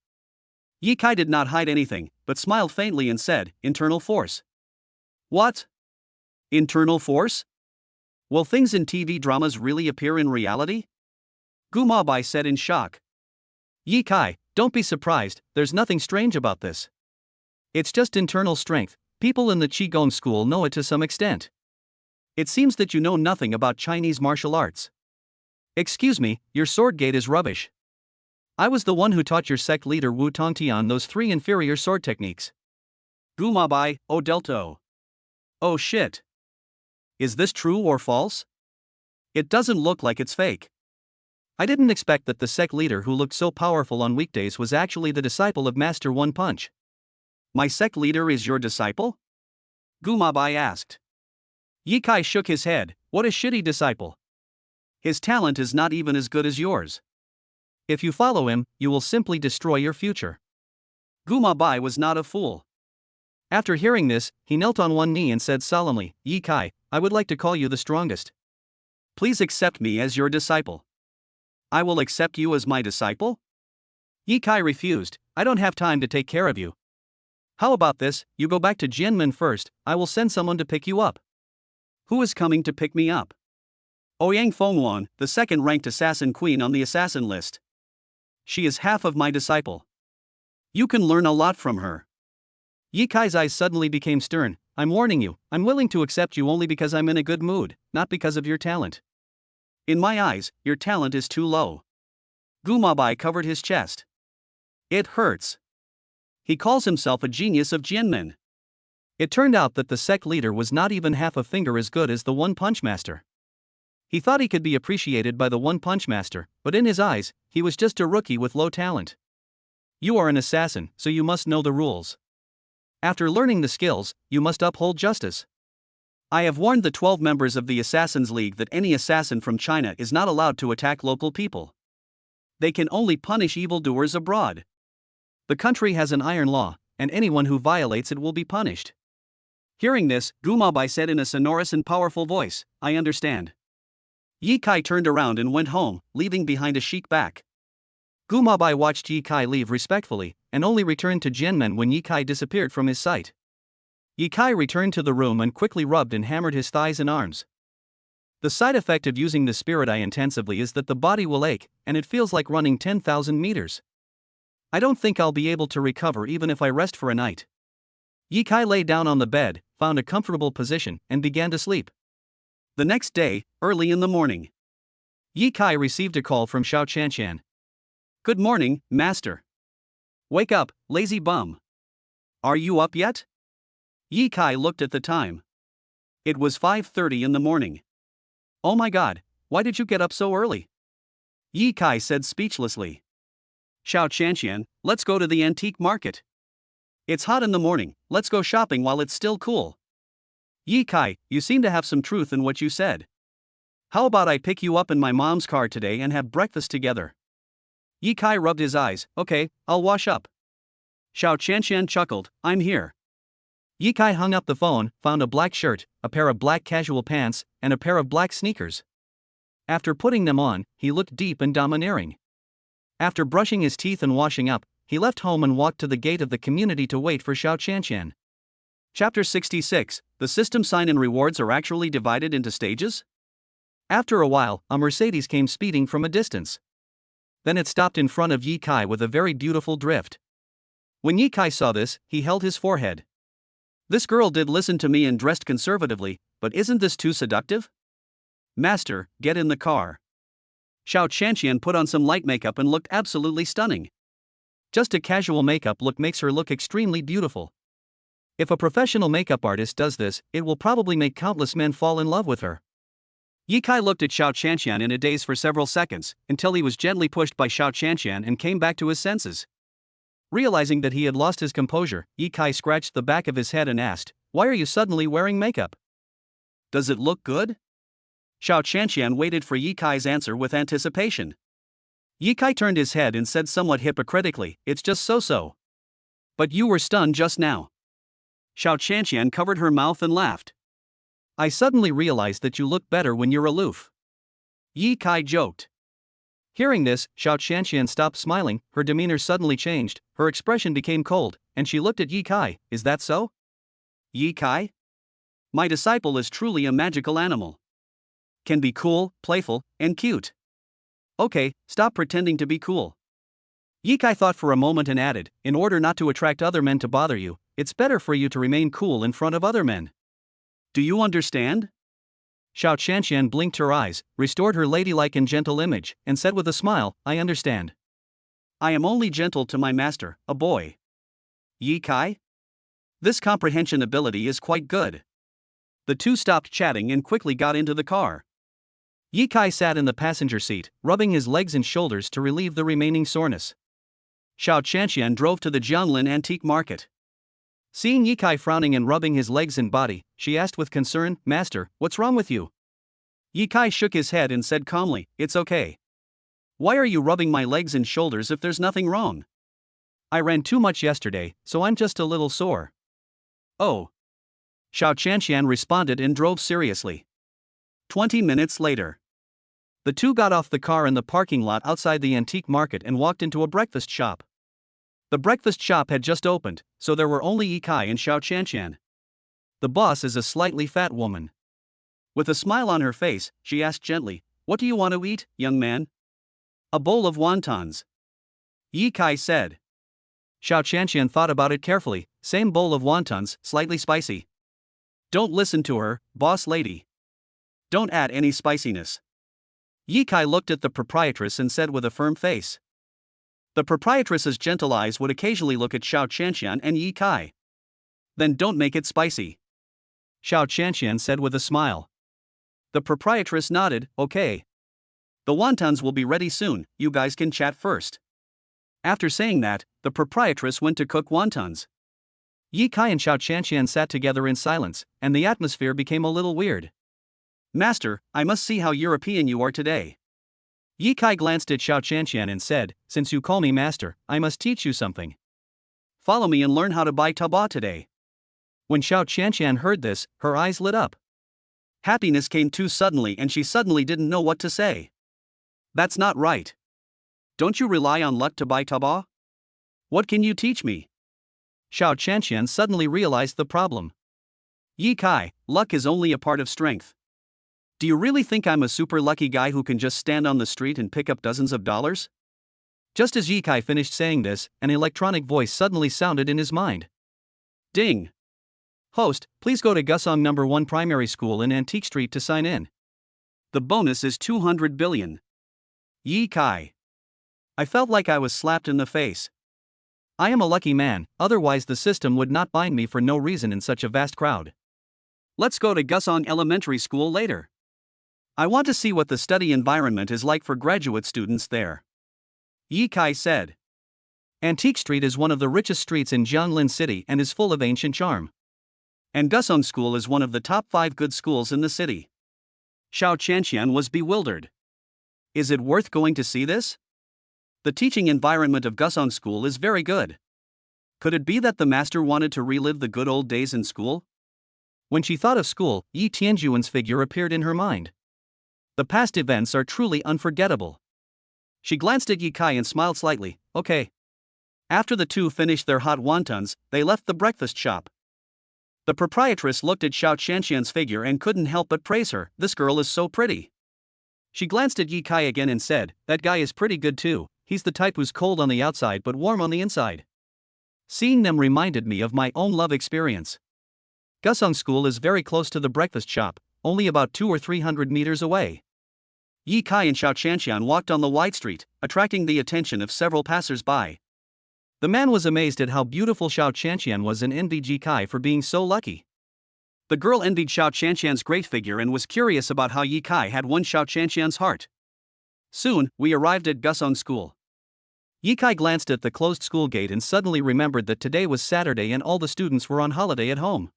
Ye Kai did not hide anything, but smiled faintly and said, Internal force. What? Internal force? Will things in TV dramas really appear in reality? Gumabai said in shock. Ye Kai, don't be surprised, there's nothing strange about this. It's just internal strength, people in the Qigong school know it to some extent. It seems that you know nothing about Chinese martial arts. Excuse me, your sword gate is rubbish. I was the one who taught your sect leader Wu Tongtian those 3 inferior sword techniques. Gumabai, oh Delto. Oh shit. Is this true or false? It doesn't look like it's fake. I didn't expect that the sect leader who looked so powerful on weekdays was actually the disciple of Master One Punch. My sect leader is your disciple? Gumabai asked. Ye Kai shook his head. What a shitty disciple. His talent is not even as good as yours. If you follow him, you will simply destroy your future. Gumabai was not a fool. After hearing this, he knelt on one knee and said solemnly, Ye Kai, I would like to call you the strongest. Please accept me as your disciple. I will accept you as my disciple? Ye Kai refused. I don't have time to take care of you. How about this, you go back to Jianmen first, I will send someone to pick you up. Who is coming to pick me up? Ouyang Fengluan, the second-ranked assassin queen on the assassin list. She is half of my disciple. You can learn a lot from her. Ye Kai's eyes suddenly became stern. I'm warning you, I'm willing to accept you only because I'm in a good mood, not because of your talent. In my eyes, your talent is too low. Gumabai covered his chest. It hurts. He calls himself a genius of Jianmen. It turned out that the sect leader was not even half a finger as good as the One Punch Master. He thought he could be appreciated by the One Punch Master, but in his eyes, he was just a rookie with low talent. You are an assassin, so you must know the rules. After learning the skills, you must uphold justice. I have warned the 12 members of the Assassins' League that any assassin from China is not allowed to attack local people. They can only punish evildoers abroad. The country has an iron law, and anyone who violates it will be punished. Hearing this, Gumabai said in a sonorous and powerful voice, I understand. Ye Kai turned around and went home, leaving behind a chic back. Gumabai watched Ye Kai leave respectfully, and only returned to Jianmen when Ye Kai disappeared from his sight. Ye Kai returned to the room and quickly rubbed and hammered his thighs and arms. The side effect of using the spirit eye intensively is that the body will ache, and it feels like running 10,000 meters. I don't think I'll be able to recover even if I rest for a night. Ye Kai lay down on the bed, found a comfortable position, and began to sleep. The next day, early in the morning, Ye Kai received a call from Xiao Chanshan. Good morning, master. Wake up, lazy bum. Are you up yet? Ye Kai looked at the time. It was 5:30 in the morning. Oh my god, why did you get up so early? Ye Kai said speechlessly. Xiao Chanshan, let's go to the antique market. It's hot in the morning, let's go shopping while it's still cool. Ye Kai, you seem to have some truth in what you said. How about I pick you up in my mom's car today and have breakfast together? Ye Kai rubbed his eyes. Okay, I'll wash up. Xiao Chanshan chuckled, I'm here. Ye Kai hung up the phone, found a black shirt, a pair of black casual pants, and a pair of black sneakers. After putting them on, he looked deep and domineering. After brushing his teeth and washing up, he left home and walked to the gate of the community to wait for Xiao Chanshan. Chapter 66, the system sign and rewards are actually divided into stages? After a while, a Mercedes came speeding from a distance. Then it stopped in front of Ye Kai with a very beautiful drift. When Ye Kai saw this, he held his forehead. This girl did listen to me and dressed conservatively, but isn't this too seductive? Master, get in the car. Xiao Chanshan put on some light makeup and looked absolutely stunning. Just a casual makeup look makes her look extremely beautiful. If a professional makeup artist does this, it will probably make countless men fall in love with her. Ye Kai looked at Xiao Chanshan in a daze for several seconds, until he was gently pushed by Xiao Chanshan and came back to his senses. Realizing that he had lost his composure, Ye Kai scratched the back of his head and asked, Why are you suddenly wearing makeup? Does it look good? Xiao Chanshan waited for Ye Kai's answer with anticipation. Ye Kai turned his head and said somewhat hypocritically, It's just so-so. But you were stunned just now. Xiao Chanshan covered her mouth and laughed. I suddenly realized that you look better when you're aloof. Ye Kai joked. Hearing this, Xiao Chanshan stopped smiling, her demeanor suddenly changed, her expression became cold, and she looked at Ye Kai. Is that so? Ye Kai? My disciple is truly a magical animal. Can be cool, playful, and cute. Okay, stop pretending to be cool. Ye Kai thought for a moment and added, in order not to attract other men to bother you, it's better for you to remain cool in front of other men. Do you understand? Xiao Chanshan blinked her eyes, restored her ladylike and gentle image, and said with a smile, I understand. I am only gentle to my master, a boy. Ye Kai? This comprehension ability is quite good. The two stopped chatting and quickly got into the car. Yi Kai sat in the passenger seat, rubbing his legs and shoulders to relieve the remaining soreness. Xiao Chanxian drove to the Jianglin antique market. Seeing Yi Kai frowning and rubbing his legs and body, she asked with concern, "Master, what's wrong with you?" Yi Kai shook his head and said calmly, "It's okay. Why are you rubbing my legs and shoulders if there's nothing wrong? I ran too much yesterday, so I'm just a little sore." "Oh." Xiao Chanxian responded and drove seriously. 20 minutes later. The two got off the car in the parking lot outside the antique market and walked into a breakfast shop. The breakfast shop had just opened, so there were only Yi Kai and Xiao Chanxian. The boss is a slightly fat woman. With a smile on her face, she asked gently, "What do you want to eat, young man?" "A bowl of wontons," Yi Kai said. Xiao Chanxian thought about it carefully. Same bowl of wontons, slightly spicy. "Don't listen to her, boss lady. Don't add any spiciness." Yi Kai looked at the proprietress and said with a firm face. The proprietress's gentle eyes would occasionally look at Xiao Chanxian and Yi Kai. "Then don't make it spicy," Xiao Chanxian said with a smile. The proprietress nodded, "Okay. The wontons will be ready soon, you guys can chat first." After saying that, the proprietress went to cook wontons. Yi Kai and Xiao Chanxian sat together in silence, and the atmosphere became a little weird. "Master, I must see how European you are today." Yi Kai glanced at Xiao Chanxian and said, "Since you call me master, I must teach you something. Follow me and learn how to buy tabac today." When Xiao Chanxian heard this, her eyes lit up. Happiness came too suddenly and she suddenly didn't know what to say. "That's not right. Don't you rely on luck to buy tabac? What can you teach me?" Xiao Chanxian suddenly realized the problem. "Yi Kai, luck is only a part of strength. Do you really think I'm a super lucky guy who can just stand on the street and pick up dozens of dollars?" Just as Yi Kai finished saying this, an electronic voice suddenly sounded in his mind. Ding! "Host, please go to Gusong No. 1 Primary School in Antique Street to sign in. The bonus is 200 billion. Yi Kai. I felt like I was slapped in the face. I am a lucky man, otherwise the system would not bind me for no reason in such a vast crowd. Let's go to Gusong Elementary School later. I want to see what the study environment is like for graduate students there," Yi Kai said. Antique Street is one of the richest streets in Jianglin City and is full of ancient charm. And Gusong School is one of the top 5 good schools in the city. Xiao Chanxian was bewildered. Is it worth going to see this? The teaching environment of Gusong School is very good. Could it be that the master wanted to relive the good old days in school? When she thought of school, Yi Tianjuan's figure appeared in her mind. The past events are truly unforgettable. She glanced at Yi Kai and smiled slightly. "Okay." After the two finished their hot wontons, they left the breakfast shop. The proprietress looked at Xiao Chanxian's figure and couldn't help but praise her. "This girl is so pretty." She glanced at Yi Kai again and said, "That guy is pretty good too. He's the type who's cold on the outside but warm on the inside." Seeing them reminded me of my own love experience. Gusong School is very close to the breakfast shop, only about 200 or 300 meters away. Yi Kai and Xiao Chanxian walked on the wide street, attracting the attention of several passers-by. The man was amazed at how beautiful Xiao Chanxian was and envied Yi Kai for being so lucky. The girl envied Xiao Chanxian's great figure and was curious about how Yi Kai had won Xiao Chanxian's heart. Soon, we arrived at Gusong School. Yi Kai glanced at the closed school gate and suddenly remembered that today was Saturday and all the students were on holiday at home.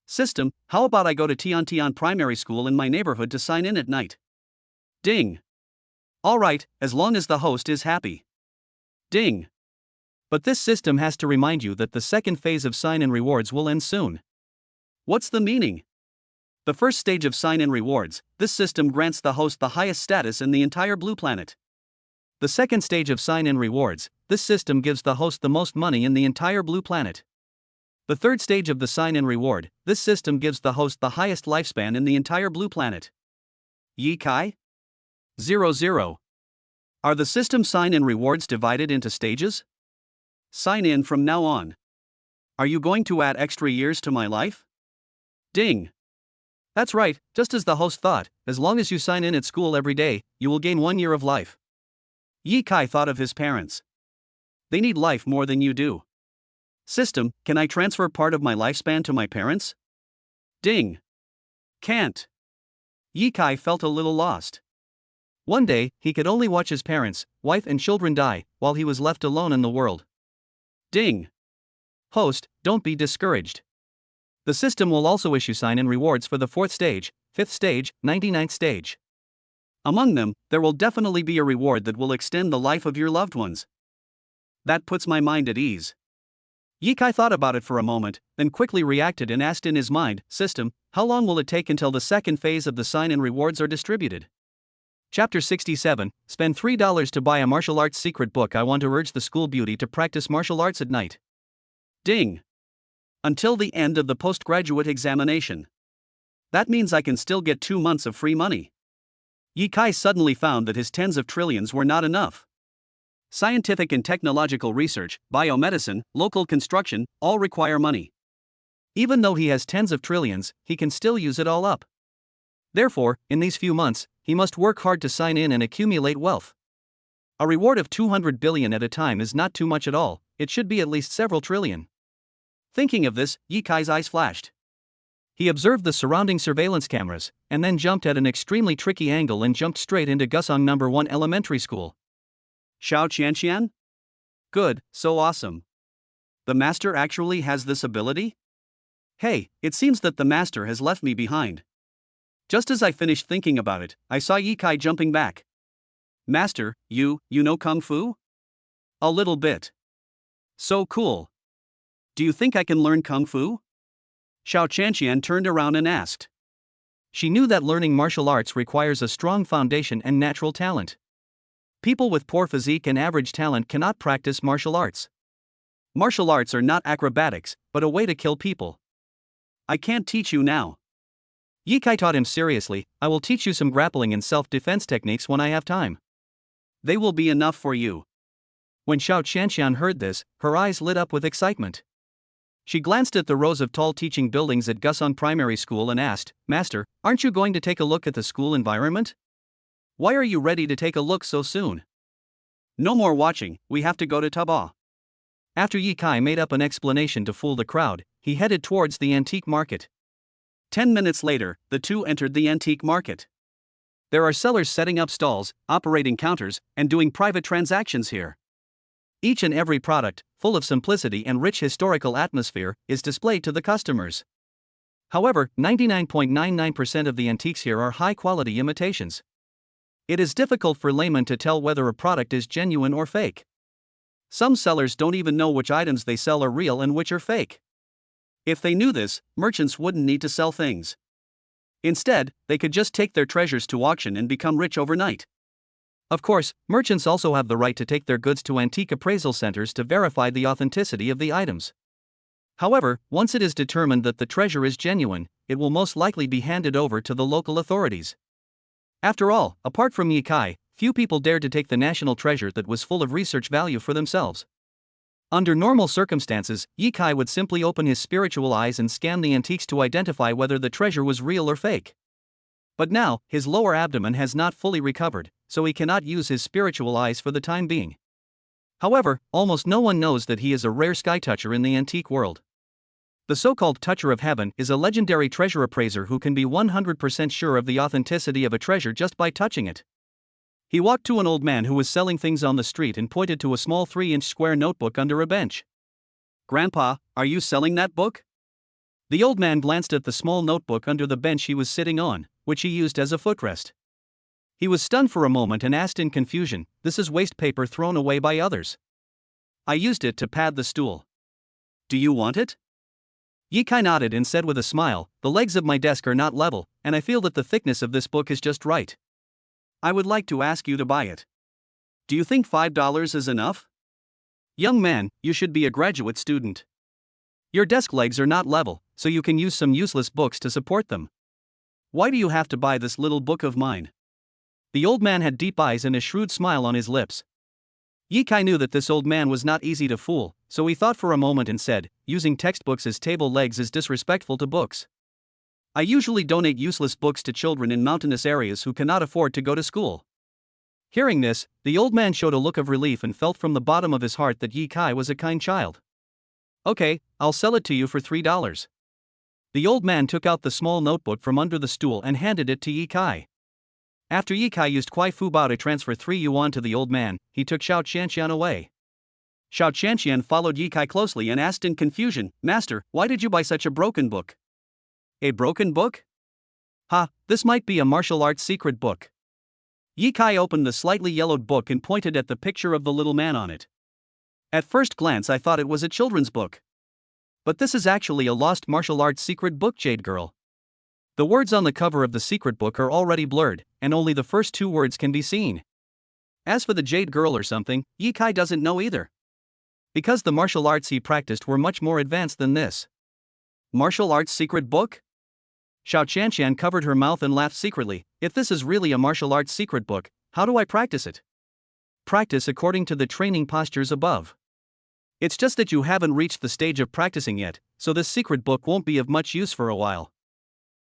"System, how about I go to Tian Primary School in my neighborhood to sign in at night?" Ding! "All right, as long as the host is happy." Ding! "But this system has to remind you that the second phase of sign-in rewards will end soon." "What's the meaning?" "The first stage of sign-in rewards, this system grants the host the highest status in the entire blue planet. The second stage of sign-in rewards, this system gives the host the most money in the entire blue planet. The third stage of the sign-in reward, this system gives the host the highest lifespan in the entire blue planet." Yi Kai? 00. Are the system sign-in rewards divided into stages? Sign in from now on. Are you going to add extra years to my life? Ding! That's right, just as the host thought, as long as you sign in at school every day, you will gain 1 year of life. Yi Kai thought of his parents. They need life more than you do. System, can I transfer part of my lifespan to my parents? Ding! Can't. Ye Kai felt a little lost. One day, he could only watch his parents, wife and children die, while he was left alone in the world. Ding! Host, don't be discouraged. The system will also issue sign-in rewards for the 4th stage, 5th stage, 99th stage. Among them, there will definitely be a reward that will extend the life of your loved ones. That puts my mind at ease. Ye Kai thought about it for a moment, then quickly reacted and asked in his mind, System, how long will it take until the second phase of the sign-in rewards are distributed? Chapter 67, Spend $3 to buy a martial arts secret book. I want to urge the school beauty to practice martial arts at night. Ding! Until the end of the postgraduate examination. That means I can still get 2 months of free money. Ye Kai suddenly found that his tens of trillions were not enough. Scientific and technological research, biomedicine, local construction, all require money. Even though he has tens of trillions, he can still use it all up. Therefore, in these few months, he must work hard to sign in and accumulate wealth. A reward of 200 billion at a time is not too much at all, it should be at least several trillion. Thinking of this, Ye Kai's eyes flashed. He observed the surrounding surveillance cameras, and then jumped at an extremely tricky angle and jumped straight into Gusong No. 1 Elementary School. Xiao Qianqian? Good, so awesome. The master actually has this ability? Hey, it seems that the master has left me behind. Just as I finished thinking about it, I saw Ye Kai jumping back. Master, you know Kung Fu? A little bit. So cool. Do you think I can learn Kung Fu? Xiao Qianqian turned around and asked. She knew that learning martial arts requires a strong foundation and natural talent. People with poor physique and average talent cannot practice martial arts. Martial arts are not acrobatics, but a way to kill people. I can't teach you now. Ye Kai taught him seriously, I will teach you some grappling and self-defense techniques when I have time. They will be enough for you. When Xiao Qianqian heard this, her eyes lit up with excitement. She glanced at the rows of tall teaching buildings at Gusong Primary School and asked, Master, aren't you going to take a look at the school environment? Why are you ready to take a look so soon? No more watching, we have to go to Taba. After Ye Kai made up an explanation to fool the crowd, he headed towards the antique market. 10 minutes later, the two entered the antique market. There are sellers setting up stalls, operating counters, and doing private transactions here. Each and every product, full of simplicity and rich historical atmosphere, is displayed to the customers. However, 99.99% of the antiques here are high-quality imitations. It is difficult for laymen to tell whether a product is genuine or fake. Some sellers don't even know which items they sell are real and which are fake. If they knew this, merchants wouldn't need to sell things. Instead, they could just take their treasures to auction and become rich overnight. Of course, merchants also have the right to take their goods to antique appraisal centers to verify the authenticity of the items. However, once it is determined that the treasure is genuine, it will most likely be handed over to the local authorities. After all, apart from Ye Kai, few people dared to take the national treasure that was full of research value for themselves. Under normal circumstances, Ye Kai would simply open his spiritual eyes and scan the antiques to identify whether the treasure was real or fake. But now, his lower abdomen has not fully recovered, so he cannot use his spiritual eyes for the time being. However, almost no one knows that he is a rare sky toucher in the antique world. The so-called Toucher of Heaven is a legendary treasure appraiser who can be 100% sure of the authenticity of a treasure just by touching it. He walked to an old man who was selling things on the street and pointed to a small 3-inch square notebook under a bench. Grandpa, are you selling that book? The old man glanced at the small notebook under the bench he was sitting on, which he used as a footrest. He was stunned for a moment and asked in confusion, This is waste paper thrown away by others. I used it to pad the stool. Do you want it? Ye Kai nodded and said with a smile, The legs of my desk are not level, and I feel that the thickness of this book is just right. I would like to ask you to buy it. Do you think $5 is enough? Young man, you should be a graduate student. Your desk legs are not level, so you can use some useless books to support them. Why do you have to buy this little book of mine? The old man had deep eyes and a shrewd smile on his lips. Ye Kai knew that this old man was not easy to fool, so he thought for a moment and said, Using textbooks as table legs is disrespectful to books. I usually donate useless books to children in mountainous areas who cannot afford to go to school. Hearing this, the old man showed a look of relief and felt from the bottom of his heart that Ye Kai was a kind child. Okay, I'll sell it to you for $3. The old man took out the small notebook from under the stool and handed it to Yi Kai. After Yi Kai used Kuai Fu Bao to transfer 3 yuan to the old man, he took Xiao Qianqian away. Xiao Qianqian followed Yi Kai closely and asked in confusion, "Master, why did you buy such a broken book?" "A broken book? Ha, this might be a martial arts secret book." Yi Kai opened the slightly yellowed book and pointed at the picture of the little man on it. "At first glance I thought it was a children's book. But this is actually a lost martial arts secret book, Jade Girl. The words on the cover of the secret book are already blurred, and only the first 2 words can be seen. As for the Jade Girl or something, Yi Kai doesn't know either. Because the martial arts he practiced were much more advanced than this. Martial arts secret book? Xiao Qianqian covered her mouth and laughed secretly. If this is really a martial arts secret book, how do I practice it? Practice according to the training postures above. It's just that you haven't reached the stage of practicing yet, so this secret book won't be of much use for a while.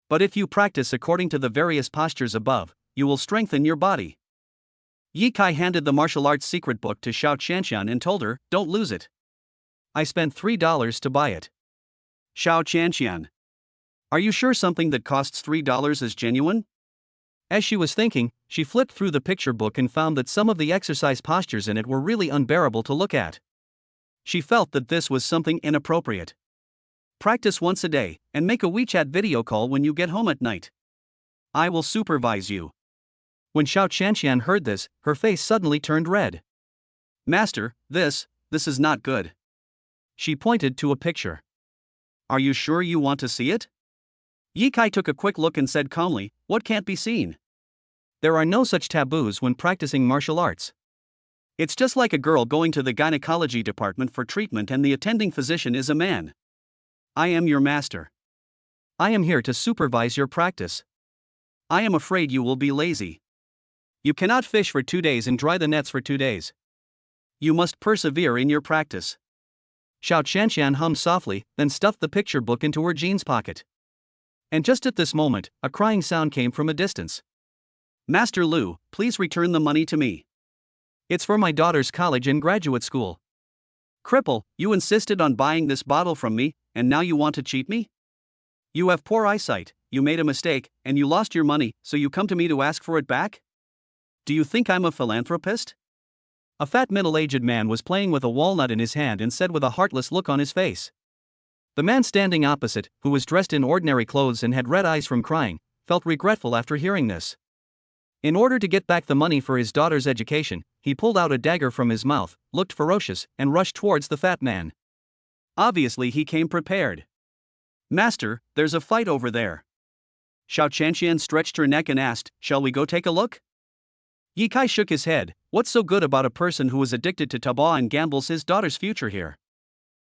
But if you practice according to the various postures above, you will strengthen your body. Yi Kai handed the martial arts secret book to Xiao Qianqian and told her, "Don't lose it. I spent $3 to buy it." Xiao Qianqian. Are you sure something that costs $3 is genuine? As she was thinking, she flipped through the picture book and found that some of the exercise postures in it were really unbearable to look at. She felt that this was something inappropriate. Practice once a day, and make a WeChat video call when you get home at night. I will supervise you. When Xiao Qianqian heard this, her face suddenly turned red. "Master, this is not good." She pointed to a picture. "Are you sure you want to see it?" Yi Kai took a quick look and said calmly, "What can't be seen? There are no such taboos when practicing martial arts. It's just like a girl going to the gynecology department for treatment and the attending physician is a man. I am your master. I am here to supervise your practice. I am afraid you will be lazy. You cannot fish for 2 days and dry the nets for 2 days. You must persevere in your practice." Xiao Qianqian hummed softly, then stuffed the picture book into her jeans pocket. And just at this moment, a crying sound came from a distance. "Master Lu, please return the money to me. It's for my daughter's college and graduate school. Cripple, you insisted on buying this bottle from me, and now you want to cheat me? You have poor eyesight, you made a mistake, and you lost your money, so you come to me to ask for it back? Do you think I'm a philanthropist?" A fat middle-aged man was playing with a walnut in his hand and said with a heartless look on his face. The man standing opposite, who was dressed in ordinary clothes and had red eyes from crying, felt regretful after hearing this. In order to get back the money for his daughter's education, he pulled out a dagger from his mouth, looked ferocious, and rushed towards the fat man. Obviously he came prepared. "Master, there's a fight over there." Xiao Qianqian stretched her neck and asked, "Shall we go take a look?" Yi Kai shook his head. What's so good about a person who is addicted to tabac and gambles his daughter's future here?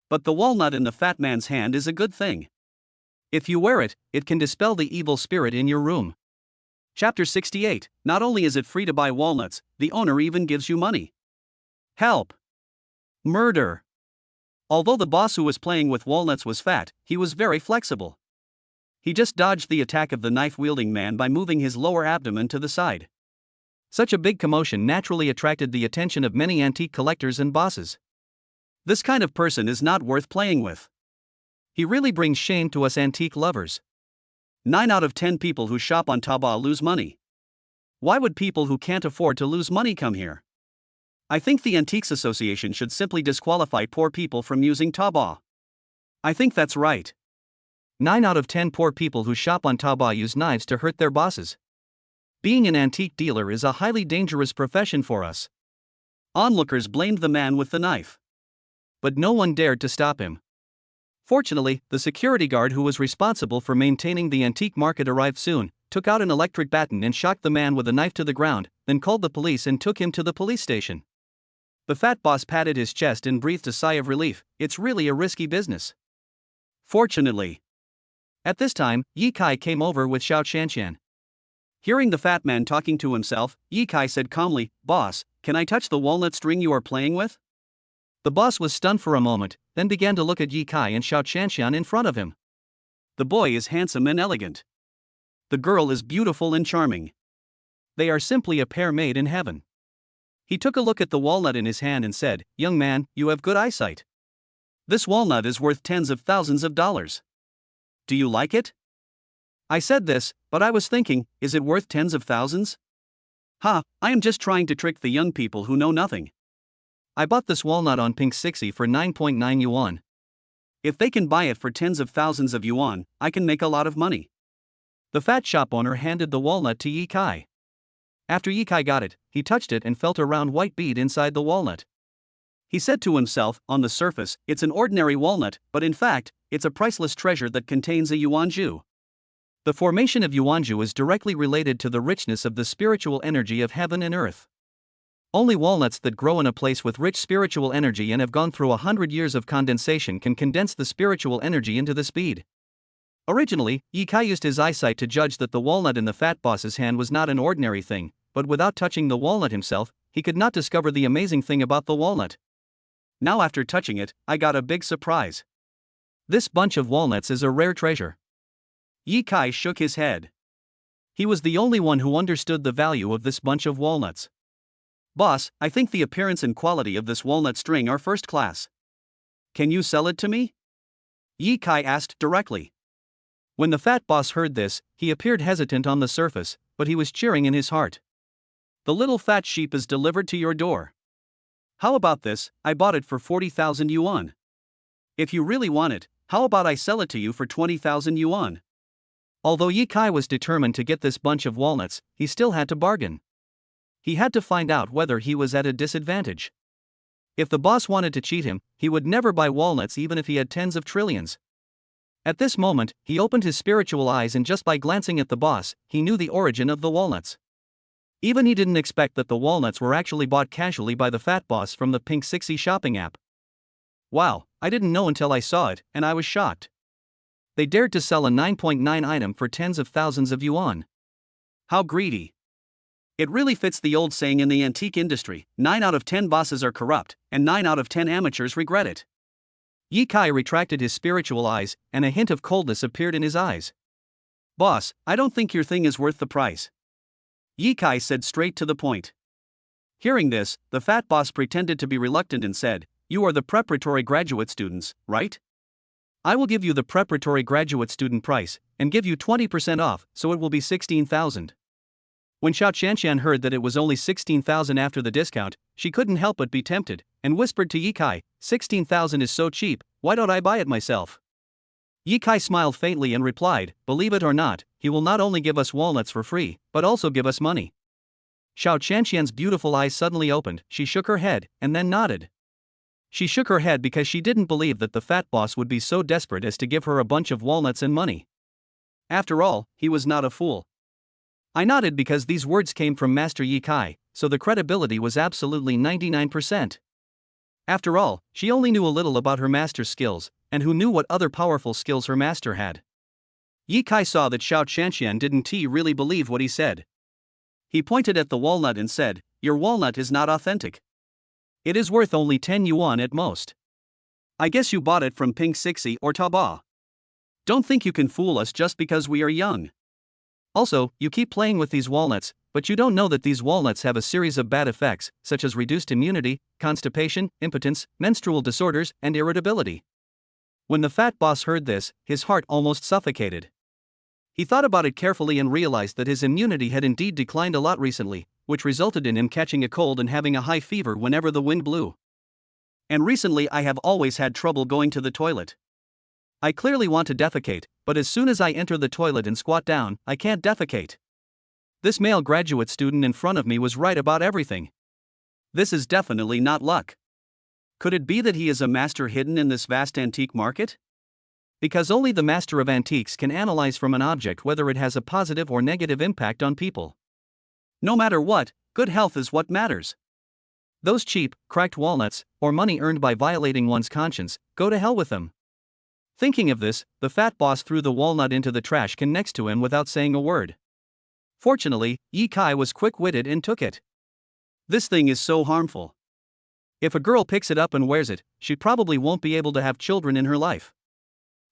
But the walnut in the fat man's hand is a good thing. If you wear it, it can dispel the evil spirit in your room. Chapter 68. Not only is it free to buy walnuts, the owner even gives you money. Help! Murder! Although the boss who was playing with walnuts was fat, he was very flexible. He just dodged the attack of the knife-wielding man by moving his lower abdomen to the side. Such a big commotion naturally attracted the attention of many antique collectors and bosses. This kind of person is not worth playing with. He really brings shame to us antique lovers. 9 out of 10 people who shop on Taobao lose money. Why would people who can't afford to lose money come here? I think the Antiques Association should simply disqualify poor people from using Taobao. I think that's right. 9 out of 10 poor people who shop on Taobao use knives to hurt their bosses. Being an antique dealer is a highly dangerous profession for us. Onlookers blamed the man with the knife. But no one dared to stop him. Fortunately, the security guard who was responsible for maintaining the antique market arrived soon, took out an electric baton and shocked the man with a knife to the ground, then called the police and took him to the police station. The fat boss patted his chest and breathed a sigh of relief. It's really a risky business. Fortunately. At this time, Yi Kai came over with Xiao Qianqian. Hearing the fat man talking to himself, Yi Kai said calmly, "Boss, can I touch the walnut string you are playing with?" The boss was stunned for a moment, then began to look at Yi Kai and Xiao Qianqian in front of him. The boy is handsome and elegant. The girl is beautiful and charming. They are simply a pair made in heaven. He took a look at the walnut in his hand and said, "Young man, you have good eyesight. This walnut is worth tens of thousands of dollars. Do you like it? I said this, but I was thinking, is it worth tens of thousands? Ha, I am just trying to trick the young people who know nothing. I bought this walnut on Pink 60 for 9.9 yuan. If they can buy it for tens of thousands of yuan, I can make a lot of money. The fat shop owner handed the walnut to Yi Kai. After Yi Kai got it, he touched it and felt a round white bead inside the walnut. He said to himself, on the surface, it's an ordinary walnut, but in fact, it's a priceless treasure that contains a yuanju. The formation of yuanju is directly related to the richness of the spiritual energy of heaven and earth. Only walnuts that grow in a place with rich spiritual energy and have gone through 100 years of condensation can condense the spiritual energy into this bead. Originally, Yi Kai used his eyesight to judge that the walnut in the fat boss's hand was not an ordinary thing, but without touching the walnut himself, he could not discover the amazing thing about the walnut. Now after touching it, I got a big surprise. This bunch of walnuts is a rare treasure. Yi Kai shook his head. He was the only one who understood the value of this bunch of walnuts. Boss, I think the appearance and quality of this walnut string are first class. Can you sell it to me? Yi Kai asked directly. When the fat boss heard this, he appeared hesitant on the surface, but he was cheering in his heart. The little fat sheep is delivered to your door. How about this? I bought it for 40,000 yuan. If you really want it, how about I sell it to you for 20,000 yuan? Although Yi Kai was determined to get this bunch of walnuts, he still had to bargain. He had to find out whether he was at a disadvantage. If the boss wanted to cheat him, he would never buy walnuts even if he had tens of trillions. At this moment, he opened his spiritual eyes and just by glancing at the boss, he knew the origin of the walnuts. Even he didn't expect that the walnuts were actually bought casually by the fat boss from the Pink 60 shopping app. Wow, I didn't know until I saw it, and I was shocked. They dared to sell a 9.9 item for tens of thousands of yuan. How greedy. It really fits the old saying in the antique industry, 9 out of 10 bosses are corrupt, and 9 out of 10 amateurs regret it. Yi Kai retracted his spiritual eyes, and a hint of coldness appeared in his eyes. Boss, I don't think your thing is worth the price. Yi Kai said straight to the point. Hearing this, the fat boss pretended to be reluctant and said, you are the preparatory graduate students, right? I will give you the preparatory graduate student price, and give you 20% off, so it will be 16,000. When Xiao Qianqian heard that it was only 16,000 after the discount, she couldn't help but be tempted, and whispered to Yi Kai, 16,000 is so cheap, why don't I buy it myself? Yi Kai smiled faintly and replied, believe it or not, he will not only give us walnuts for free, but also give us money. Xiao Qianqian's beautiful eyes suddenly opened, she shook her head, and then nodded. She shook her head because she didn't believe that the fat boss would be so desperate as to give her a bunch of walnuts and money. After all, he was not a fool. I nodded because these words came from Master Yi Kai, so the credibility was absolutely 99%. After all, she only knew a little about her master's skills, and who knew what other powerful skills her master had. Yi Kai saw that Xiao Qianqian didn't really believe what he said. He pointed at the walnut and said, your walnut is not authentic. It is worth only 10 yuan at most. I guess you bought it from Pink 60 or Taobao. Don't think you can fool us just because we are young. Also, you keep playing with these walnuts, but you don't know that these walnuts have a series of bad effects, such as reduced immunity, constipation, impotence, menstrual disorders, and irritability. When the fat boss heard this, his heart almost suffocated. He thought about it carefully and realized that his immunity had indeed declined a lot recently, which resulted in him catching a cold and having a high fever whenever the wind blew. And recently I have always had trouble going to the toilet. I clearly want to defecate, but as soon as I enter the toilet and squat down, I can't defecate. This male graduate student in front of me was right about everything. This is definitely not luck. Could it be that he is a master hidden in this vast antique market? Because only the master of antiques can analyze from an object whether it has a positive or negative impact on people. No matter what, good health is what matters. Those cheap, cracked walnuts, or money earned by violating one's conscience, go to hell with them. Thinking of this, the fat boss threw the walnut into the trash can next to him without saying a word. Fortunately, Yi Kai was quick-witted and took it. This thing is so harmful. If a girl picks it up and wears it, she probably won't be able to have children in her life.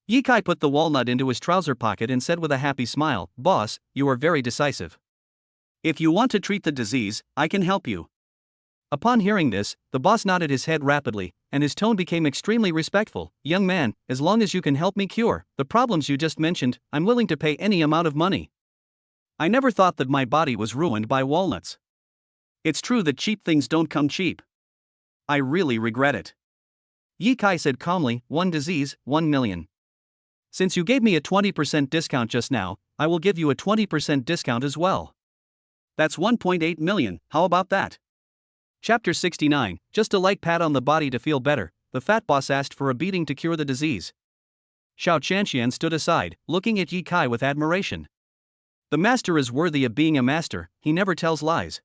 Yi Kai put the walnut into his trouser pocket and said with a happy smile, boss, you are very decisive. If you want to treat the disease, I can help you. Upon hearing this, the boss nodded his head rapidly, and his tone became extremely respectful. Young man, as long as you can help me cure the problems you just mentioned, I'm willing to pay any amount of money. I never thought that my body was ruined by walnuts. It's true that cheap things don't come cheap. I really regret it. Ye Kai said calmly, 1 disease, 1 million. Since you gave me a 20% discount just now, I will give you a 20% discount as well. That's 1.8 million, how about that? Chapter 69, just a light pat on the body to feel better, the fat boss asked for a beating to cure the disease. Xiao Qianxian stood aside, looking at Ye Kai with admiration. The master is worthy of being a master, he never tells lies.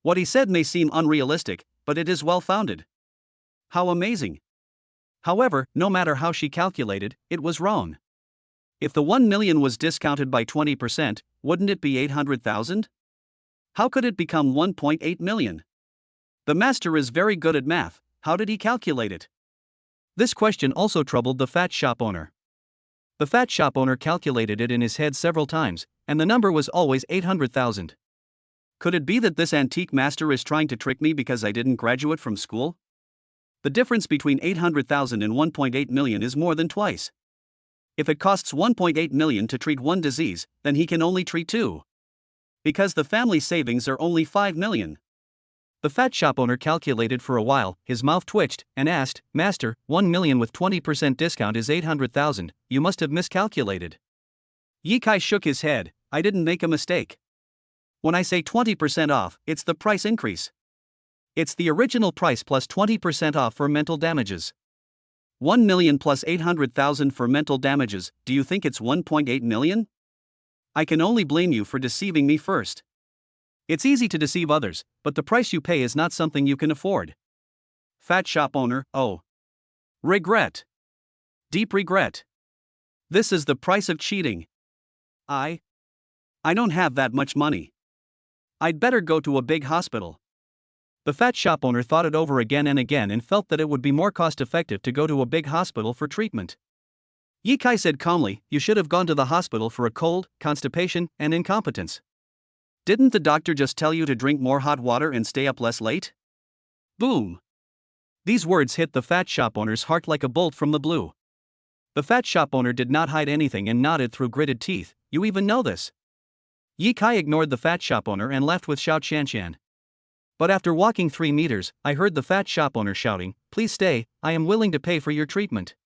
What he said may seem unrealistic, but it is well-founded. How amazing. However, no matter how she calculated, it was wrong. If the 1 million was discounted by 20%, wouldn't it be 800,000? How could it become 1.8 million? The master is very good at math, how did he calculate it? This question also troubled the fat shop owner. The fat shop owner calculated it in his head several times, and the number was always 800,000. Could it be that this antique master is trying to trick me because I didn't graduate from school? The difference between 800,000 and 1.8 million is more than twice. If it costs 1.8 million to treat one disease, then he can only treat two. Because the family savings are only 5 million. The fat shop owner calculated for a while, his mouth twitched, and asked, Master, 1 million with 20% discount is 800,000, you must have miscalculated. Ye Kai shook his head, I didn't make a mistake. When I say 20% off, it's the price increase. It's the original price plus 20% off for mental damages. 1 million plus 800,000 for mental damages, do you think it's 1.8 million? I can only blame you for deceiving me first. It's easy to deceive others, but the price you pay is not something you can afford. Fat shop owner, oh. Regret. Deep regret. This is the price of cheating. I don't have that much money. I'd better go to a big hospital. The fat shop owner thought it over again and again and felt that it would be more cost-effective to go to a big hospital for treatment. Ye Kai said calmly, you should have gone to the hospital for a cold, constipation, and incompetence. Didn't the doctor just tell you to drink more hot water and stay up less late? Boom. These words hit the fat shop owner's heart like a bolt from the blue. The fat shop owner did not hide anything and nodded through gritted teeth, you even know this. Ye Kai ignored the fat shop owner and left with Xiao Qianxian. But after walking 3 meters, I heard the fat shop owner shouting, please stay, I am willing to pay for your treatment.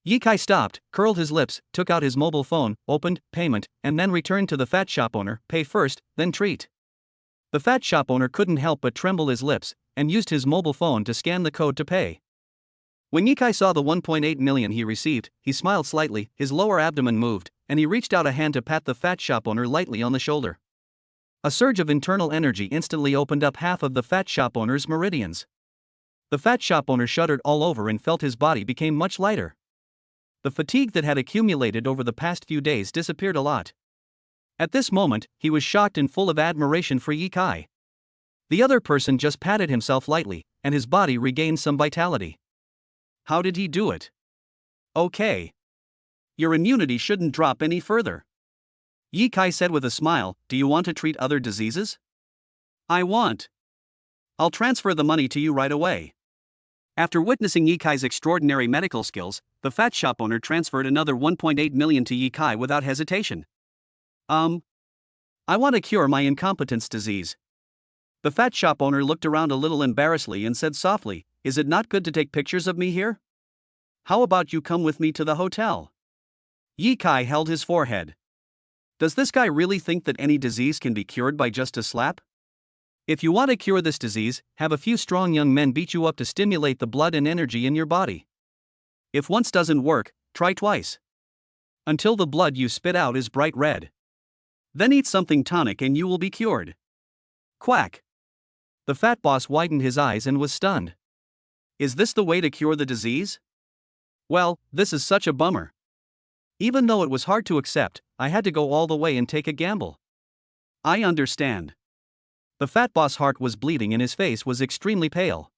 Ye Kai stopped, curled his lips, took out his mobile phone, opened, payment, and then returned to the fat shop owner, pay first, then treat. The fat shop owner couldn't help but tremble his lips, and used his mobile phone to scan the code to pay. When Ye Kai saw the 1.8 million he received, he smiled slightly, his lower abdomen moved, and he reached out a hand to pat the fat shop owner lightly on the shoulder. A surge of internal energy instantly opened up half of the fat shop owner's meridians. The fat shop owner shuddered all over and felt his body became much lighter. The fatigue that had accumulated over the past few days disappeared a lot. At this moment, he was shocked and full of admiration for Ye Kai. The other person just patted himself lightly, and his body regained some vitality. How did he do it? Okay. Your immunity shouldn't drop any further. Ye Kai said with a smile, do you want to treat other diseases? I want. I'll transfer the money to you right away. After witnessing Ye Kai's extraordinary medical skills, the fat shop owner transferred another 1.8 million to Ye Kai without hesitation. I want to cure my incompetence disease. The fat shop owner looked around a little embarrassedly and said softly, is it not good to take pictures of me here? How about you come with me to the hotel? Ye Kai held his forehead. Does this guy really think that any disease can be cured by just a slap? If you want to cure this disease, have a few strong young men beat you up to stimulate the blood and energy in your body. If once doesn't work, try twice. Until the blood you spit out is bright red. Then eat something tonic and you will be cured. Quack. The fat boss widened his eyes and was stunned. Is this the way to cure the disease? Well, this is such a bummer. Even though it was hard to accept, I had to go all the way and take a gamble. I understand. The fat boss' heart was bleeding and his face was extremely pale.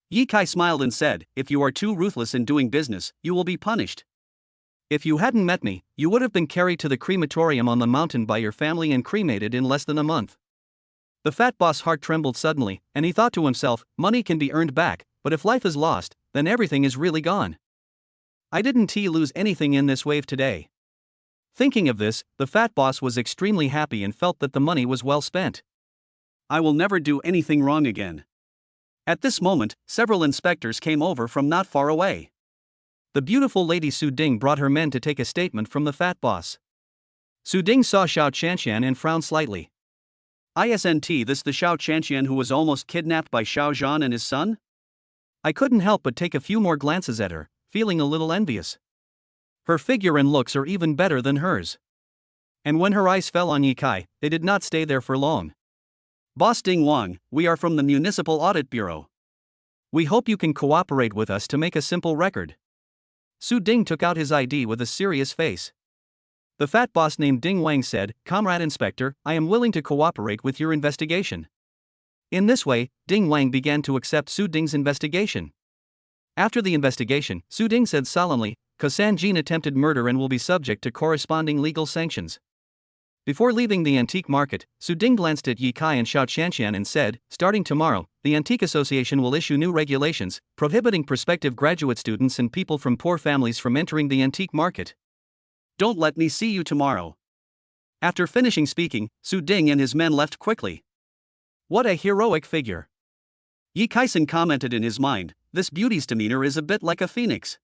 Ye Kai smiled and said, if you are too ruthless in doing business, you will be punished. If you hadn't met me, you would have been carried to the crematorium on the mountain by your family and cremated in less than a month. The fat boss' heart trembled suddenly, and he thought to himself, money can be earned back, but if life is lost, then everything is really gone. I didn't lose anything in this wave today. Thinking of this, the fat boss was extremely happy and felt that the money was well spent. I will never do anything wrong again. At this moment, several inspectors came over from not far away. The beautiful lady Su Ding brought her men to take a statement from the fat boss. Su Ding saw Xiao Qianqian and frowned slightly. Isn't this the Xiao Qianqian who was almost kidnapped by Xiao Zhan and his son? I couldn't help but take a few more glances at her, feeling a little envious. Her figure and looks are even better than hers. And when her eyes fell on Ye Kai, they did not stay there for long. Boss Ding Wang, we are from the Municipal Audit Bureau. We hope you can cooperate with us to make a simple record. Su Ding took out his ID with a serious face. The fat boss named Ding Wang said, "Comrade Inspector, I am willing to cooperate with your investigation." In this way, Ding Wang began to accept Su Ding's investigation. After the investigation, Su Ding said solemnly, "Kosan Jin attempted murder and will be subject to corresponding legal sanctions." Before leaving the antique market, Su Ding glanced at Ye Kai and Xiao Qianqian and said, "Starting tomorrow, the Antique Association will issue new regulations, prohibiting prospective graduate students and people from poor families from entering the antique market. Don't let me see you tomorrow." After finishing speaking, Su Ding and his men left quickly. What a heroic figure. Ye Kai-san commented in his mind, "This beauty's demeanor is a bit like a phoenix."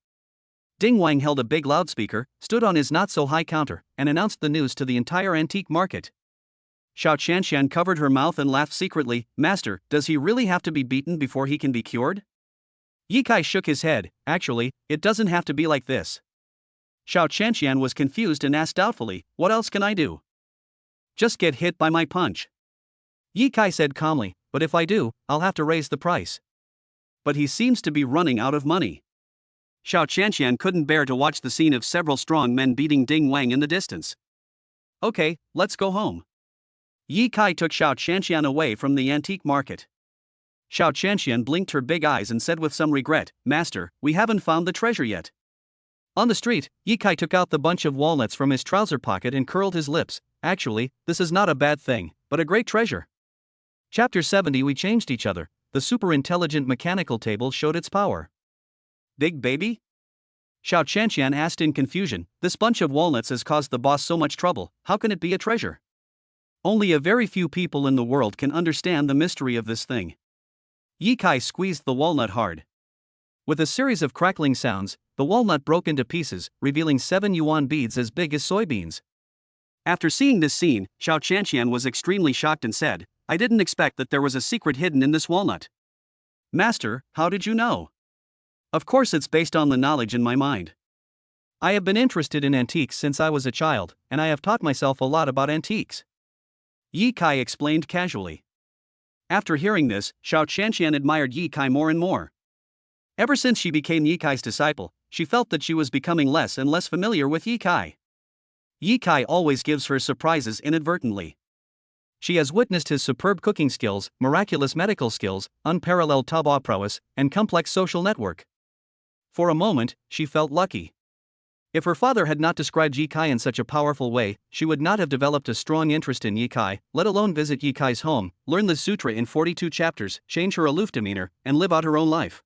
Ding Wang held a big loudspeaker, stood on his not-so-high counter, and announced the news to the entire antique market. Xiao Qianqian covered her mouth and laughed secretly. "Master, does he really have to be beaten before he can be cured?" Ye Kai shook his head. "Actually, it doesn't have to be like this." Xiao Qianqian was confused and asked doubtfully, "What else can I do?" "Just get hit by my punch." Ye Kai said calmly, "But if I do, I'll have to raise the price." "But he seems to be running out of money." Xiao Qianqian couldn't bear to watch the scene of several strong men beating Ding Wang in the distance. "Okay, let's go home." Ye Kai took Xiao Qianqian away from the antique market. Xiao Qianqian blinked her big eyes and said with some regret, "Master, we haven't found the treasure yet." On the street, Ye Kai took out the bunch of walnuts from his trouser pocket and curled his lips. "Actually, this is not a bad thing, but a great treasure." Chapter 70. We changed each other. The super-intelligent mechanical table showed its power. "Big baby?" Xiao Qianqian asked in confusion. "This bunch of walnuts has caused the boss so much trouble, how can it be a treasure?" Only a very few people in the world can understand the mystery of this thing. Ye Kai squeezed the walnut hard. With a series of crackling sounds, the walnut broke into pieces, revealing 7 yuan beads as big as soybeans. After seeing this scene, Xiao Qianqian was extremely shocked and said, "I didn't expect that there was a secret hidden in this walnut." "Master, how did you know?" "Of course, it's based on the knowledge in my mind. I have been interested in antiques since I was a child, and I have taught myself a lot about antiques." Ye Kai explained casually. After hearing this, Xiao Qianqian admired Ye Kai more and more. Ever since she became Ye Kai's disciple, she felt that she was becoming less and less familiar with Ye Kai. Ye Kai always gives her surprises inadvertently. She has witnessed his superb cooking skills, miraculous medical skills, unparalleled taobao prowess, and complex social network. For a moment, she felt lucky. If her father had not described Ye Kai in such a powerful way, she would not have developed a strong interest in Ye Kai, let alone visit Ye Kai's home, learn the sutra in 42 chapters, change her aloof demeanor, and live out her own life.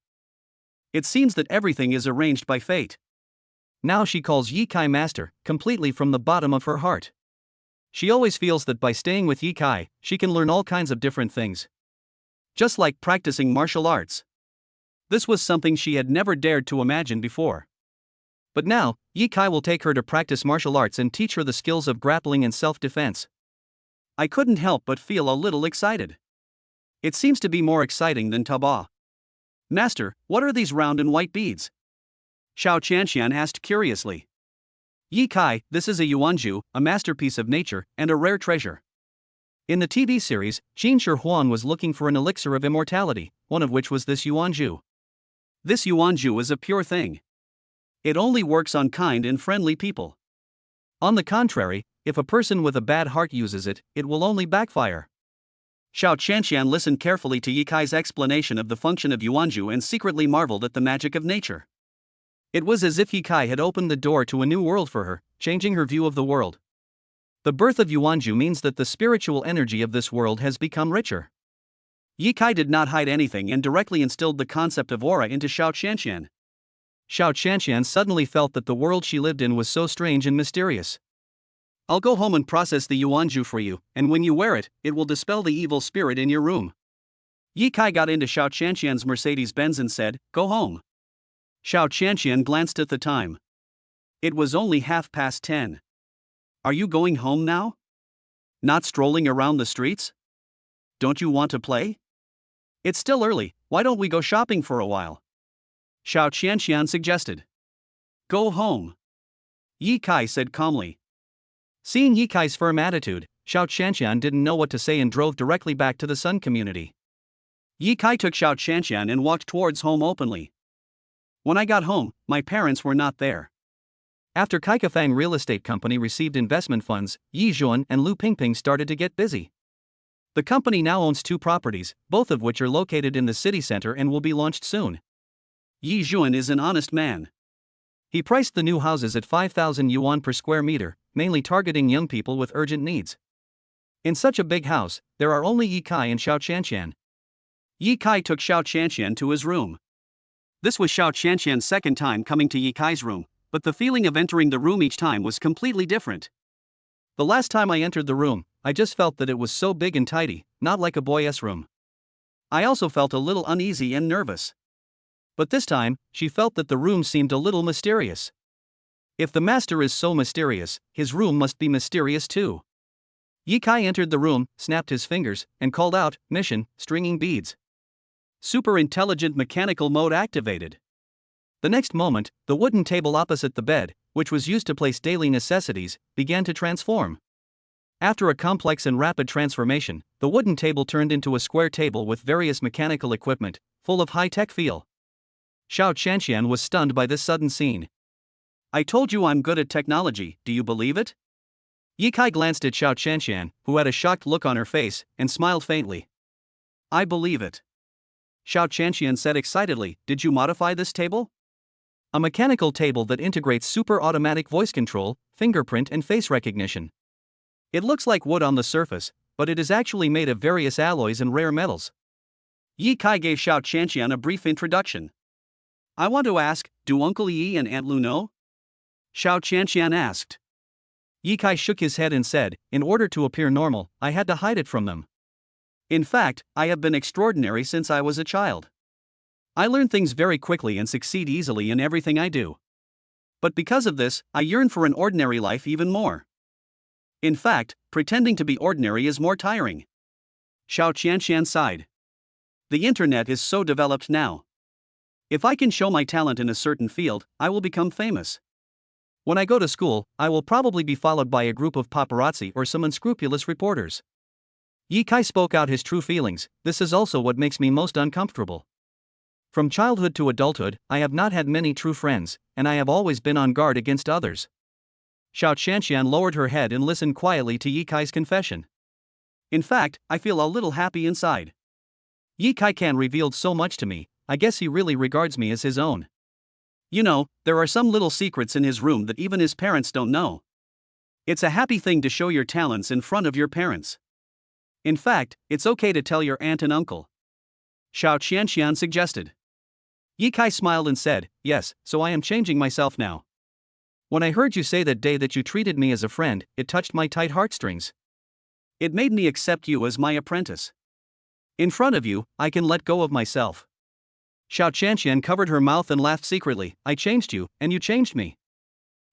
It seems that everything is arranged by fate. Now she calls Ye Kai master, completely from the bottom of her heart. She always feels that by staying with Ye Kai, she can learn all kinds of different things. Just like practicing martial arts. This was something she had never dared to imagine before. But now, Ye Kai will take her to practice martial arts and teach her the skills of grappling and self-defense. I couldn't help but feel a little excited. It seems to be more exciting than taobao. "Master, what are these round and white beads?" Xiao Qianqian asked curiously. "Ye Kai, this is a yuanju, a masterpiece of nature, and a rare treasure." In the TV series, Qin Shi Huang was looking for an elixir of immortality, one of which was this yuanju. This yuanju is a pure thing. It only works on kind and friendly people. On the contrary, if a person with a bad heart uses it, it will only backfire. Xiao Qianqian listened carefully to Ye Kai's explanation of the function of yuanju and secretly marveled at the magic of nature. It was as if Ye Kai had opened the door to a new world for her, changing her view of the world. The birth of yuanju means that the spiritual energy of this world has become richer. Ye Kai did not hide anything and directly instilled the concept of aura into Xiao Qianqian. Xiao Qianqian suddenly felt that the world she lived in was so strange and mysterious. I'll go home and process the yuanju for you, and when you wear it, it will dispel the evil spirit in your room. Ye Kai got into Xiao Qianqian's Mercedes-Benz and said, "Go home." Xiao Qianqian glanced at the time. It was only 10:30. Are you going home now? Not strolling around the streets? Don't you want to play? It's still early, why don't we go shopping for a while? Xiao Qianqian suggested. Go home. Ye Kai said calmly. Seeing Ye Kai's firm attitude, Xiao Qianqian didn't know what to say and drove directly back to the Sun community. Ye Kai took Xiao Qianqian and walked towards home openly. When I got home, my parents were not there. After Kaikafang Real Estate Company received investment funds, Yi Zhuan and Lu Pingping started to get busy. The company now owns 2 properties, both of which are located in the city center and will be launched soon. Yi Zhuan is an honest man. He priced the new houses at 5,000 yuan per square meter, mainly targeting young people with urgent needs. In such a big house, there are only Ye Kai and Xiao Qianqian. Ye Kai took Xiao Qianqian to his room. This was Xiao Qianqian's second time coming to Ye Kai's room, but the feeling of entering the room each time was completely different. The last time I entered the room, I just felt that it was so big and tidy, not like a boy's room. I also felt a little uneasy and nervous. But this time, she felt that the room seemed a little mysterious. If the master is so mysterious, his room must be mysterious too. Ye Kai entered the room, snapped his fingers, and called out, "Mission, stringing beads." Super intelligent mechanical mode activated. The next moment, the wooden table opposite the bed, which was used to place daily necessities, began to transform. After a complex and rapid transformation, the wooden table turned into a square table with various mechanical equipment, full of high-tech feel. Xiao Qianqian was stunned by this sudden scene. I told you I'm good at technology, do you believe it? Ye Kai glanced at Xiao Qianqian, who had a shocked look on her face, and smiled faintly. I believe it. Xiao Qianqian said excitedly, did you modify this table? A mechanical table that integrates super automatic voice control, fingerprint and face recognition. It looks like wood on the surface, but it is actually made of various alloys and rare metals. Ye Kai gave Xiao Qianqian a brief introduction. I want to ask, do Uncle Yi and Aunt Lu know? Xiao Qianqian asked. Ye Kai shook his head and said, in order to appear normal, I had to hide it from them. In fact, I have been extraordinary since I was a child. I learn things very quickly and succeed easily in everything I do. But because of this, I yearn for an ordinary life even more. In fact, pretending to be ordinary is more tiring. Xiao Qianqian sighed. The internet is so developed now. If I can show my talent in a certain field, I will become famous. When I go to school, I will probably be followed by a group of paparazzi or some unscrupulous reporters. Ye Kai spoke out his true feelings. This is also what makes me most uncomfortable. From childhood to adulthood, I have not had many true friends, and I have always been on guard against others. Xiao Qianqian lowered her head and listened quietly to Ye Kai's confession. In fact, I feel a little happy inside. Ye Kai revealed so much to me, I guess he really regards me as his own. You know, there are some little secrets in his room that even his parents don't know. It's a happy thing to show your talents in front of your parents. In fact, it's okay to tell your aunt and uncle. Xiao Qianqian suggested. Ye Kai smiled and said, yes, so I am changing myself now. When I heard you say that day that you treated me as a friend, it touched my tight heartstrings. It made me accept you as my apprentice. In front of you, I can let go of myself. Xiao Qianqian covered her mouth and laughed secretly. I changed you, and you changed me.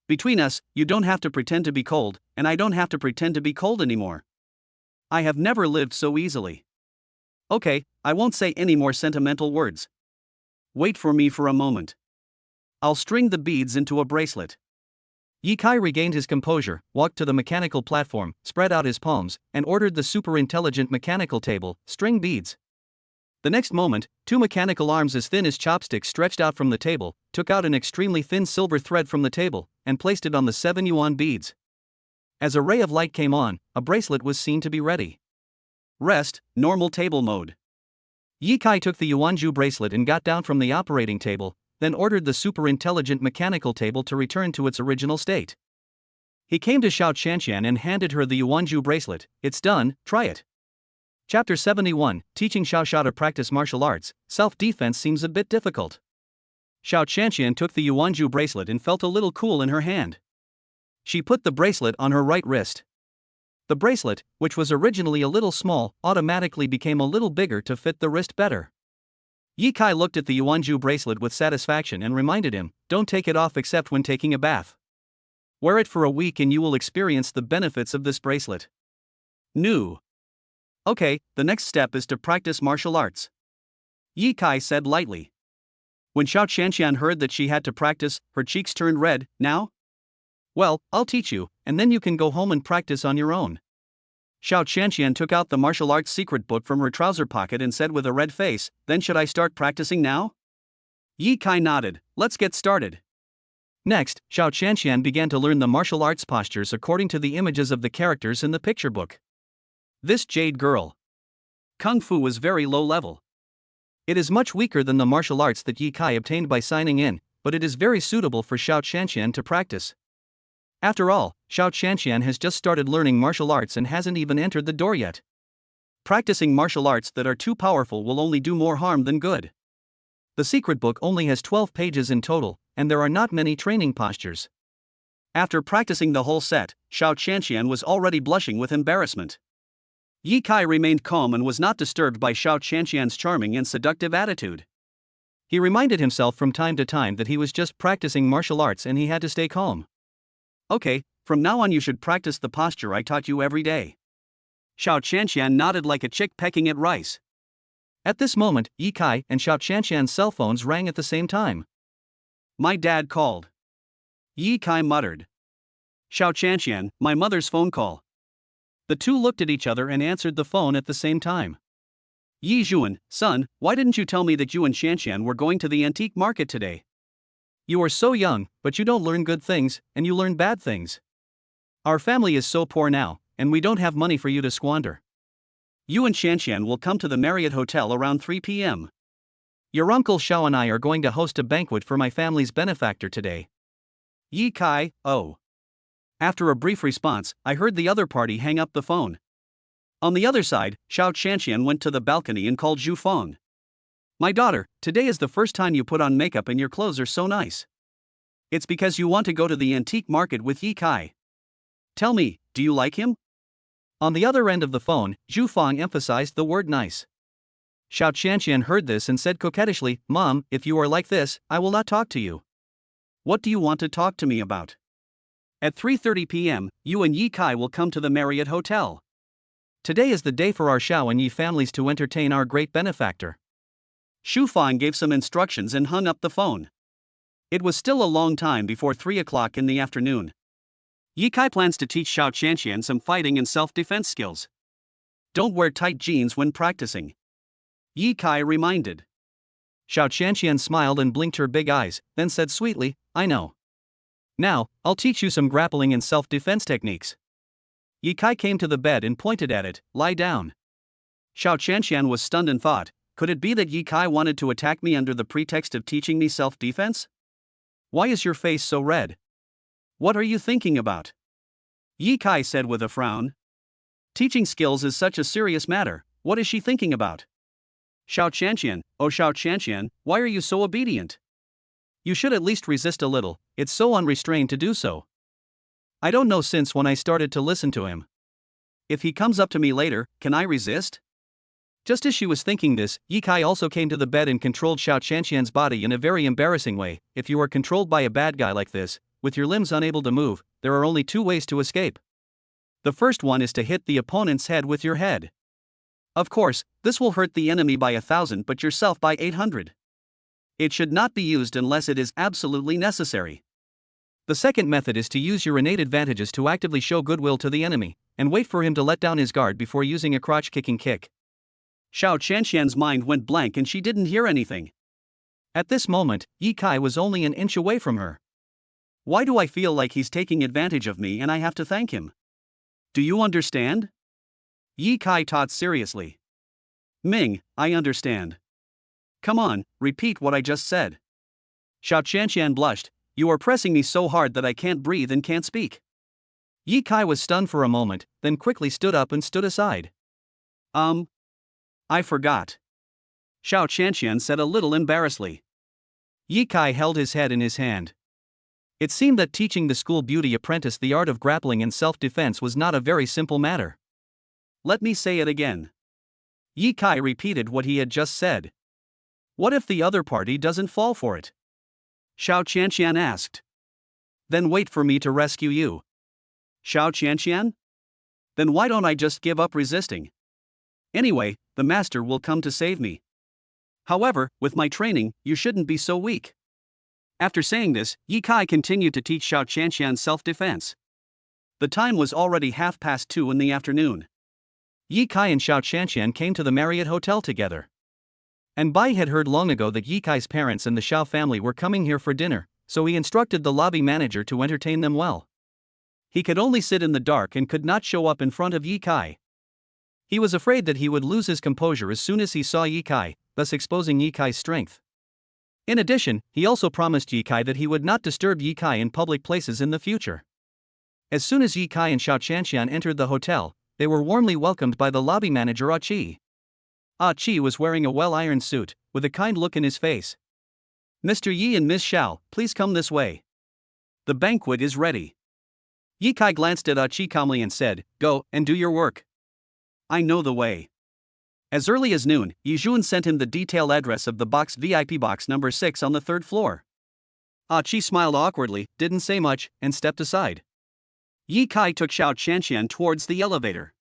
Between us, you don't have to pretend to be cold, and I don't have to pretend to be cold anymore. I have never lived so easily. Okay, I won't say any more sentimental words. Wait for me for a moment. I'll string the beads into a bracelet. Ye Kai regained his composure, walked to the mechanical platform, spread out his palms, and ordered the super intelligent mechanical table, string beads. The next moment, 2 mechanical arms as thin as chopsticks stretched out from the table, took out an extremely thin silver thread from the table, and placed it on the 7 yuan beads. As a ray of light came on, a bracelet was seen to be ready. Rest, normal table mode. Ye Kai took the Yuanju bracelet and got down from the operating table, then ordered the super intelligent mechanical table to return to its original state. He came to Xiao Qianqian and handed her the Yuanju bracelet. It's done, try it. Chapter 71, Teaching Xiaoxia to Practice Martial Arts, Self-Defense Seems a Bit Difficult. Xiao Qianqian took the Yuanzhu bracelet and felt a little cool in her hand. She put the bracelet on her right wrist. The bracelet, which was originally a little small, automatically became a little bigger to fit the wrist better. Ye Kai looked at the Yuanzhu bracelet with satisfaction and reminded him, "Don't take it off except when taking a bath. Wear it for a week and you will experience the benefits of this bracelet." New. Okay, the next step is to practice martial arts. Ye Kai said lightly. When Xiao Qianqian heard that she had to practice, her cheeks turned red. Now? Well, I'll teach you, and then you can go home and practice on your own. Xiao Qianqian took out the martial arts secret book from her trouser pocket and said with a red face, "Then should I start practicing now?" Ye Kai nodded. "Let's get started." Next, Xiao Qianqian began to learn the martial arts postures according to the images of the characters in the picture book. This jade girl. Kung Fu is very low level. It is much weaker than the martial arts that Ye Kai obtained by signing in, but it is very suitable for Xiao Qianqian to practice. After all, Xiao Qianqian has just started learning martial arts and hasn't even entered the door yet. Practicing martial arts that are too powerful will only do more harm than good. The secret book only has 12 pages in total, and there are not many training postures. After practicing the whole set, Xiao Qianqian was already blushing with embarrassment. Ye Kai remained calm and was not disturbed by Xiao Qianqian's charming and seductive attitude. He reminded himself from time to time that he was just practicing martial arts and he had to stay calm. Okay, from now on you should practice the posture I taught you every day. Xiao Qianqian nodded like a chick pecking at rice. At this moment, Ye Kai and Xiao Qianqian's cell phones rang at the same time. My dad called. Ye Kai muttered. Xiao Qianqian, my mother's phone call. The two looked at each other and answered the phone at the same time. Yi Zhuan, son, why didn't you tell me that you and Qianqian were going to the antique market today? You are so young, but you don't learn good things, and you learn bad things. Our family is so poor now, and we don't have money for you to squander. You and Qianqian will come to the Marriott Hotel around 3 p.m. Your uncle Xiao and I are going to host a banquet for my family's benefactor today. Ye Kai, oh. After a brief response, I heard the other party hang up the phone. On the other side, Xiao Qianqian went to the balcony and called Zhu Feng. My daughter, today is the first time you put on makeup and your clothes are so nice. It's because you want to go to the antique market with Ye Kai. Tell me, do you like him? On the other end of the phone, Zhu Feng emphasized the word nice. Xiao Qianqian heard this and said coquettishly, Mom, if you are like this, I will not talk to you. What do you want to talk to me about? At 3:30 p.m., you and Ye Kai will come to the Marriott Hotel. Today is the day for our Xiao and Yi families to entertain our great benefactor. Xu Fang gave some instructions and hung up the phone. It was still a long time before 3 o'clock in the afternoon. Ye Kai plans to teach Xiao Qianqian some fighting and self-defense skills. Don't wear tight jeans when practicing. Ye Kai reminded. Xiao Qianqian smiled and blinked her big eyes, then said sweetly, I know. Now, I'll teach you some grappling and self-defense techniques. Ye Kai came to the bed and pointed at it, lie down. Xiao Qianqian was stunned and thought, could it be that Ye Kai wanted to attack me under the pretext of teaching me self-defense? Why is your face so red? What are you thinking about? Ye Kai said with a frown. Teaching skills is such a serious matter, what is she thinking about? Xiao Qianqian, oh Xiao Qianqian, why are you so obedient? You should at least resist a little, it's so unrestrained to do so. I don't know since when I started to listen to him. If he comes up to me later, can I resist? Just as she was thinking this, Ye Kai also came to the bed and controlled Xiao Qianqian's body in a very embarrassing way. If you are controlled by a bad guy like this, with your limbs unable to move, there are only two ways to escape. The first one is to hit the opponent's head with your head. Of course, this will hurt the enemy by 1,000 but yourself by 800. It should not be used unless it is absolutely necessary. The second method is to use your innate advantages to actively show goodwill to the enemy, and wait for him to let down his guard before using a crotch-kicking kick. Xiao Qianqian's mind went blank and she didn't hear anything. At this moment, Ye Kai was only an inch away from her. Why do I feel like he's taking advantage of me and I have to thank him? Do you understand? Ye Kai taught seriously. Ming, I understand. Come on, repeat what I just said. Xiao Qianqian blushed. You are pressing me so hard that I can't breathe and can't speak. Ye Kai was stunned for a moment, then quickly stood up and stood aside. I forgot. Xiao Qianqian said a little embarrassedly. Yi Kai held his head in his hand. It seemed that teaching the school beauty apprentice the art of grappling and self-defense was not a very simple matter. Let me say it again. Yi Kai repeated what he had just said. What if the other party doesn't fall for it? Xiao Qianqian asked. Then wait for me to rescue you. Xiao Qianqian? Then why don't I just give up resisting? Anyway, the master will come to save me. However, with my training, you shouldn't be so weak. After saying this, Yi Kai continued to teach Xiao Qianqian self-defense. The time was already 2:30 in the afternoon. Yi Kai and Xiao Qianqian came to the Marriott Hotel together. And Bai had heard long ago that Yi Kai's parents and the Xiao family were coming here for dinner, so he instructed the lobby manager to entertain them well. He could only sit in the dark and could not show up in front of Yi Kai. He was afraid that he would lose his composure as soon as he saw Yi Kai, thus exposing Yi Kai's strength. In addition, he also promised Yi Kai that he would not disturb Yi Kai in public places in the future. As soon as Yi Kai and Xiao Qianqian entered the hotel, they were warmly welcomed by the lobby manager Qi. Qi was wearing a well-ironed suit, with a kind look in his face. Mr. Yi and Ms. Xiao, please come this way. The banquet is ready. Yi Kai glanced at Qi calmly and said, Go, and do your work. I know the way. As early as noon, Yi Jun sent him the detailed address of the VIP box number 6 on the 3rd floor. Qi smiled awkwardly, didn't say much, and stepped aside. Yi Kai took Xiao Qianqian towards the elevator.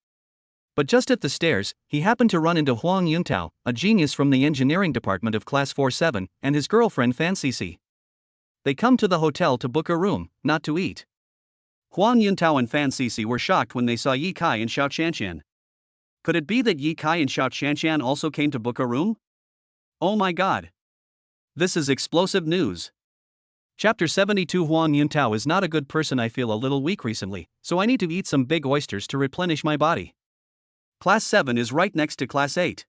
But just at the stairs, he happened to run into Huang Yuntao, a genius from the engineering department of Class 4-7, and his girlfriend Fan Cici. They come to the hotel to book a room, not to eat. Huang Yuntao and Fan Cici were shocked when they saw Yi Kai and Xiao Qianqian. Could it be that Yi Kai and Xiao Qianqian also came to book a room? Oh my god. This is explosive news. Chapter 72. Huang Yuntao is not a good person. I feel a little weak recently, so I need to eat some big oysters to replenish my body. Class 7 is right next to Class 8.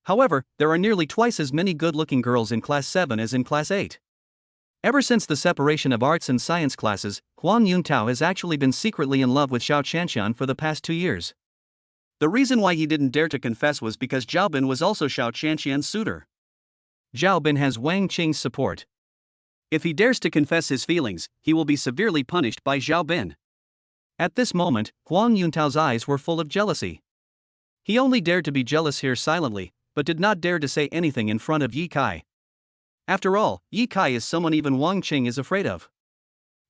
However, there are nearly twice as many good-looking girls in Class 7 as in Class 8. Ever since the separation of arts and science classes, Huang Yuntao has actually been secretly in love with Xiao Qianqian for the past 2 years. The reason why he didn't dare to confess was because Zhao Bin was also Xiao Qianqian's suitor. Zhao Bin has Wang Qing's support. If he dares to confess his feelings, he will be severely punished by Zhao Bin. At this moment, Huang Yuntao's eyes were full of jealousy. He only dared to be jealous here silently, but did not dare to say anything in front of Yi Kai. After all, Yi Kai is someone even Wang Qing is afraid of.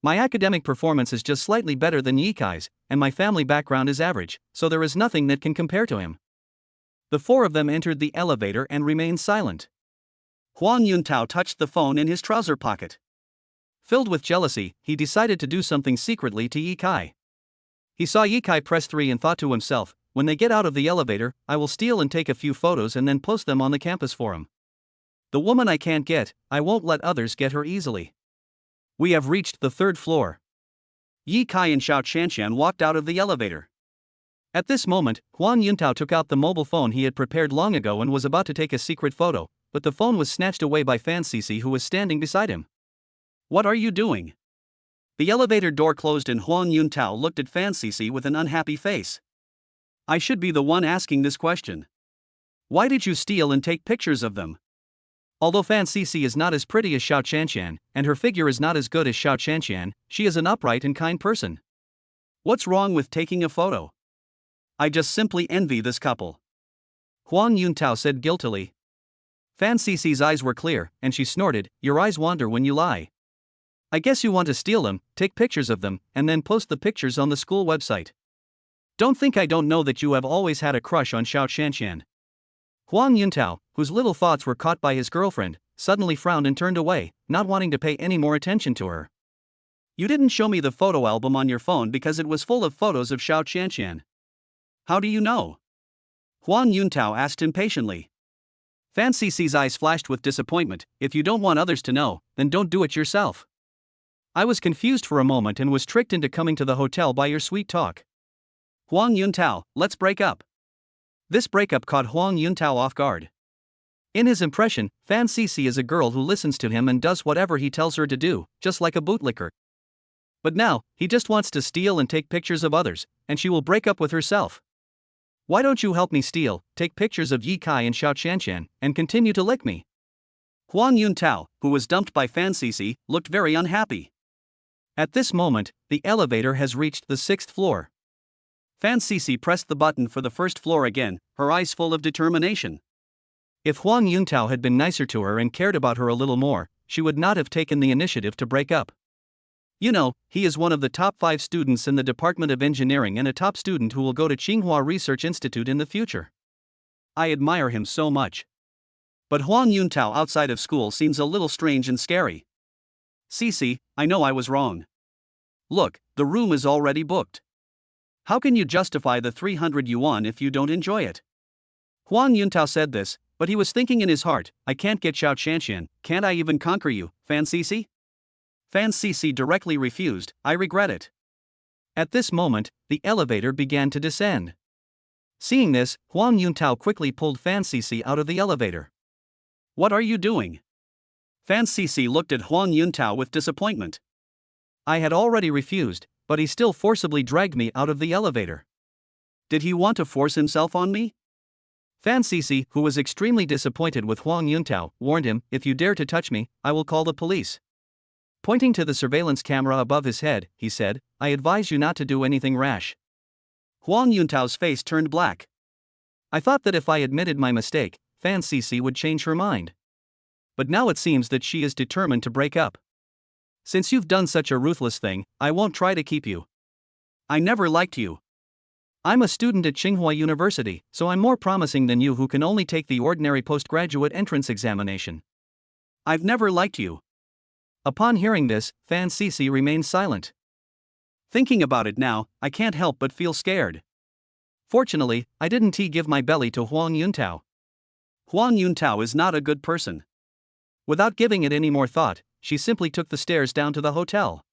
My academic performance is just slightly better than Yi Kai's, and my family background is average, so there is nothing that can compare to him. The four of them entered the elevator and remained silent. Huang Yuntao touched the phone in his trouser pocket. Filled with jealousy, he decided to do something secretly to Yi Kai. He saw Yi Kai press 3 and thought to himself, when they get out of the elevator, I will steal and take a few photos and then post them on the campus forum. The woman I can't get, I won't let others get her easily. We have reached the 3rd floor. Yi Kai and Xiao Qianqian walked out of the elevator. At this moment, Huang Yuntao took out the mobile phone he had prepared long ago and was about to take a secret photo, but the phone was snatched away by Fan Cici, who was standing beside him. What are you doing? The elevator door closed and Huang Yuntao looked at Fan Cici with an unhappy face. I should be the one asking this question. Why did you steal and take pictures of them? Although Fan Cici is not as pretty as Xiao Qianqian, and her figure is not as good as Xiao Qianqian, she is an upright and kind person. What's wrong with taking a photo? I just simply envy this couple. Huang Yuntao said guiltily. Fan Cici's eyes were clear, and she snorted, your eyes wander when you lie. I guess you want to steal them, take pictures of them, and then post the pictures on the school website. Don't think I don't know that you have always had a crush on Xiao Qianqian. Huang Yuntao, whose little thoughts were caught by his girlfriend, suddenly frowned and turned away, not wanting to pay any more attention to her. You didn't show me the photo album on your phone because it was full of photos of Xiao Qianqian. How do you know? Huang Yuntao asked impatiently. Fan Cici's eyes flashed with disappointment. If you don't want others to know, then don't do it yourself. I was confused for a moment and was tricked into coming to the hotel by your sweet talk. Huang Yuntao, let's break up. This breakup caught Huang Yuntao off guard. In his impression, Fan Cici is a girl who listens to him and does whatever he tells her to do, just like a bootlicker. But now, he just wants to steal and take pictures of others, and she will break up with herself. Why don't you help me steal, take pictures of Yi Kai and Xiao Qianqian, and continue to lick me? Huang Yuntao, who was dumped by Fan Sisi, looked very unhappy. At this moment, the elevator has reached the 6th floor. Fan Sisi pressed the button for the first floor again, her eyes full of determination. If Huang Yuntao had been nicer to her and cared about her a little more, she would not have taken the initiative to break up. You know, he is one of the top 5 students in the Department of Engineering and a top student who will go to Tsinghua Research Institute in the future. I admire him so much. But Huang Yuntao outside of school seems a little strange and scary. Sisi, I know I was wrong. Look, the room is already booked. How can you justify the 300 yuan if you don't enjoy it? Huang Yuntao said this, but he was thinking in his heart, I can't get Xiao Qianqian, can't I even conquer you, Fan Sisi? Fan Sisi directly refused, I regret it. At this moment, the elevator began to descend. Seeing this, Huang Yuntao quickly pulled Fan Sisi out of the elevator. What are you doing? Fan Sisi looked at Huang Yuntao with disappointment. I had already refused, but he still forcibly dragged me out of the elevator. Did he want to force himself on me? Fan Sisi, who was extremely disappointed with Huang Yuntao, warned him, if you dare to touch me, I will call the police. Pointing to the surveillance camera above his head, he said, I advise you not to do anything rash. Huang Yuntao's face turned black. I thought that if I admitted my mistake, Fan Sisi would change her mind. But now it seems that she is determined to break up. Since you've done such a ruthless thing, I won't try to keep you. I never liked you. I'm a student at Tsinghua University, so I'm more promising than you who can only take the ordinary postgraduate entrance examination. I've never liked you. Upon hearing this, Fan Sisi remained silent. Thinking about it now, I can't help but feel scared. Fortunately, I didn't give my belly to Huang Yuntao. Huang Yuntao is not a good person. Without giving it any more thought, she simply took the stairs down to the hotel.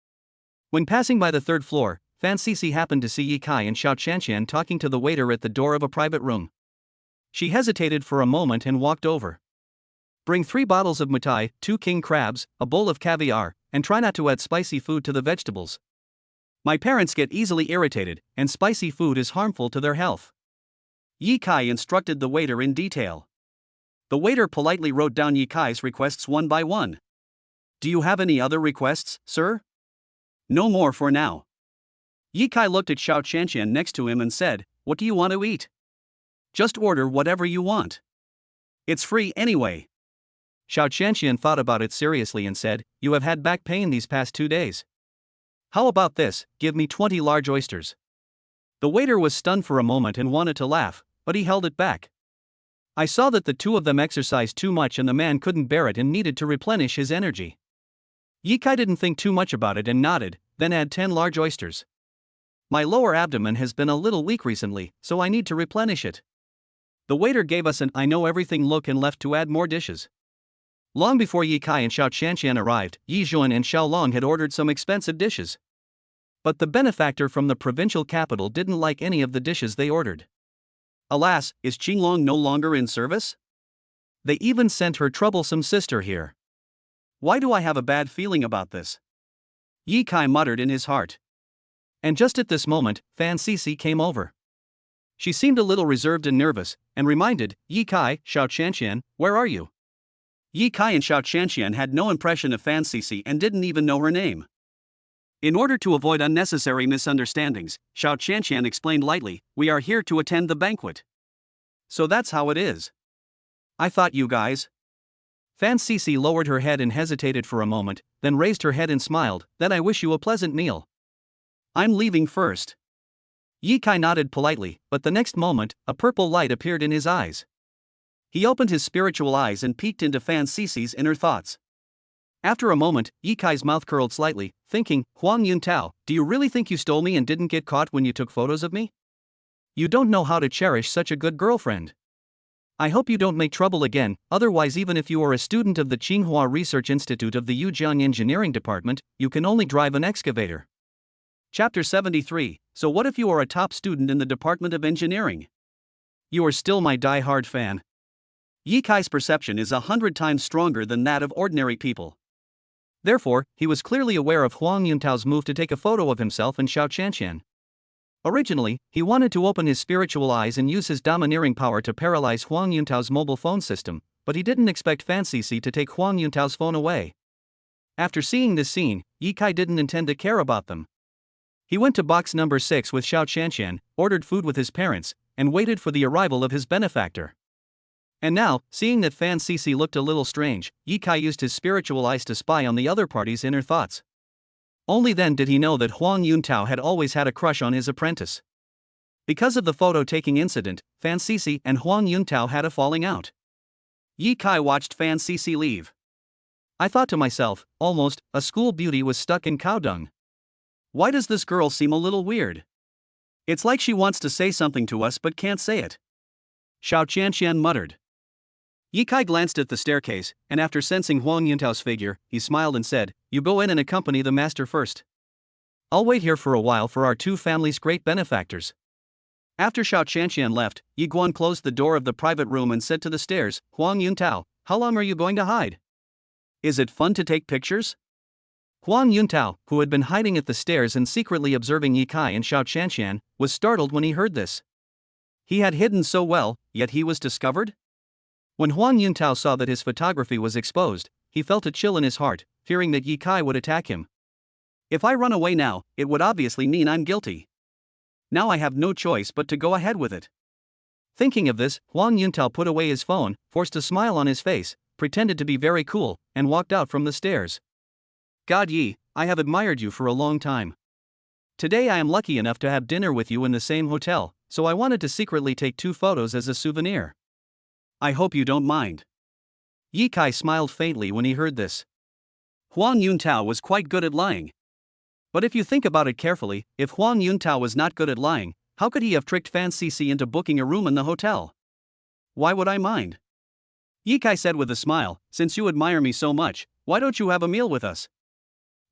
When passing by the 3rd floor, Fan Sisi happened to see Yi Kai and Xiao Qianqian talking to the waiter at the door of a private room. She hesitated for a moment and walked over. Bring 3 bottles of mitai, 2 king crabs, a bowl of caviar, and try not to add spicy food to the vegetables. My parents get easily irritated, and spicy food is harmful to their health. Yi Kai instructed the waiter in detail. The waiter politely wrote down Yi Kai's requests one by one. Do you have any other requests, sir? No more for now. Yi Kai looked at Xiao Qianqian next to him and said, what do you want to eat? Just order whatever you want. It's free anyway. Xiao Qianqian thought about it seriously and said, you have had back pain these past 2 days. How about this, give me 20 large oysters. The waiter was stunned for a moment and wanted to laugh, but he held it back. I saw that the 2 of them exercised too much and the man couldn't bear it and needed to replenish his energy. Yi Kai didn't think too much about it and nodded, then add 10 large oysters. My lower abdomen has been a little weak recently, so I need to replenish it. The waiter gave us an I know everything look and left to add more dishes. Long before Yi Kai and Xiao Qianqian arrived, Yi Zhuan and Xiao Long had ordered some expensive dishes. But the benefactor from the provincial capital didn't like any of the dishes they ordered. Alas, is Qinglong no longer in service? They even sent her troublesome sister here. Why do I have a bad feeling about this? Yi Kai muttered in his heart. And just at this moment, Fan Sisi came over. She seemed a little reserved and nervous, and reminded, Yi Kai, Xiao Qianqian, where are you? Yi Kai and Xiao Qianqian had no impression of Fan Sisi and didn't even know her name. In order to avoid unnecessary misunderstandings, Xiao Qianqian explained lightly, we are here to attend the banquet. So that's how it is. I thought you guys. Fan Sisi lowered her head and hesitated for a moment, then raised her head and smiled, then I wish you a pleasant meal. I'm leaving first. Yi Kai nodded politely, but the next moment, a purple light appeared in his eyes. He opened his spiritual eyes and peeked into Fan Sisi's inner thoughts. After a moment, Yi Kai's mouth curled slightly, thinking, Huang Yuntao, do you really think you stole me and didn't get caught when you took photos of me? You don't know how to cherish such a good girlfriend. I hope you don't make trouble again, otherwise even if you are a student of the Tsinghua Research Institute of the Yujiang Engineering Department, you can only drive an excavator. Chapter 73, So what if you are a top student in the Department of Engineering? You are still my die-hard fan. Yi Kai's perception is 100 times stronger than that of ordinary people. Therefore, he was clearly aware of Huang Yuntao's move to take a photo of himself and Xiao Qianqian. Originally, he wanted to open his spiritual eyes and use his domineering power to paralyze Huang Yuntao's mobile phone system, but he didn't expect Fan Cece to take Huang Yuntao's phone away. After seeing this scene, Ye Kai didn't intend to care about them. He went to box number 6 with Xiao Qianqian, ordered food with his parents, and waited for the arrival of his benefactor. And now, seeing that Fan Cece looked a little strange, Ye Kai used his spiritual eyes to spy on the other party's inner thoughts. Only then did he know that Huang Yuntao had always had a crush on his apprentice. Because of the photo-taking incident, Fan Cece and Huang Yuntao had a falling out. Ye Kai watched Fan Cece leave. I thought to myself, almost, a school beauty was stuck in cow dung. Why does this girl seem a little weird? It's like she wants to say something to us but can't say it. Xiao Qianqian muttered. Ye Kai glanced at the staircase, and after sensing Huang Yuntao's figure, he smiled and said, "You go in and accompany the master first. I'll wait here for a while for our two families' great benefactors." After Xiao Qianqian left, Yi Guan closed the door of the private room and said to the stairs, "Huang Yuntao, how long are you going to hide? Is it fun to take pictures?" Huang Yuntao, who had been hiding at the stairs and secretly observing Ye Kai and Xiao Qianqian, was startled when he heard this. He had hidden so well, yet he was discovered? When Huang Yuntao saw that his photography was exposed, he felt a chill in his heart, fearing that Ye Kai would attack him. If I run away now, it would obviously mean I'm guilty. Now I have no choice but to go ahead with it. Thinking of this, Huang Yuntao put away his phone, forced a smile on his face, pretended to be very cool, and walked out from the stairs. "God Yi, I have admired you for a long time. Today I am lucky enough to have dinner with you in the same hotel, so I wanted to secretly take 2 photos as a souvenir. I hope you don't mind." Ye Kai smiled faintly when he heard this. Huang Yuntao was quite good at lying. But if you think about it carefully, if Huang Yuntao was not good at lying, how could he have tricked Fan Cece into booking a room in the hotel? Why would I mind? Ye Kai said with a smile, "Since you admire me so much, why don't you have a meal with us?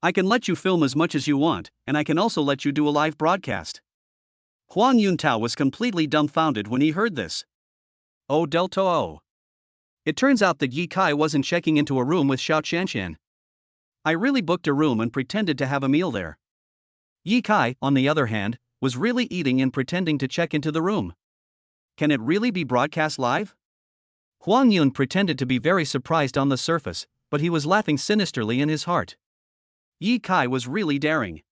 I can let you film as much as you want, and I can also let you do a live broadcast." Huang Yuntao was completely dumbfounded when he heard this. Oh Delta O. It turns out that Ye Kai wasn't checking into a room with Xiao Qianqian. I really booked a room and pretended to have a meal there. Ye Kai, on the other hand, was really eating and pretending to check into the room. Can it really be broadcast live? Huang Yun pretended to be very surprised on the surface, but he was laughing sinisterly in his heart. Ye Kai was really daring.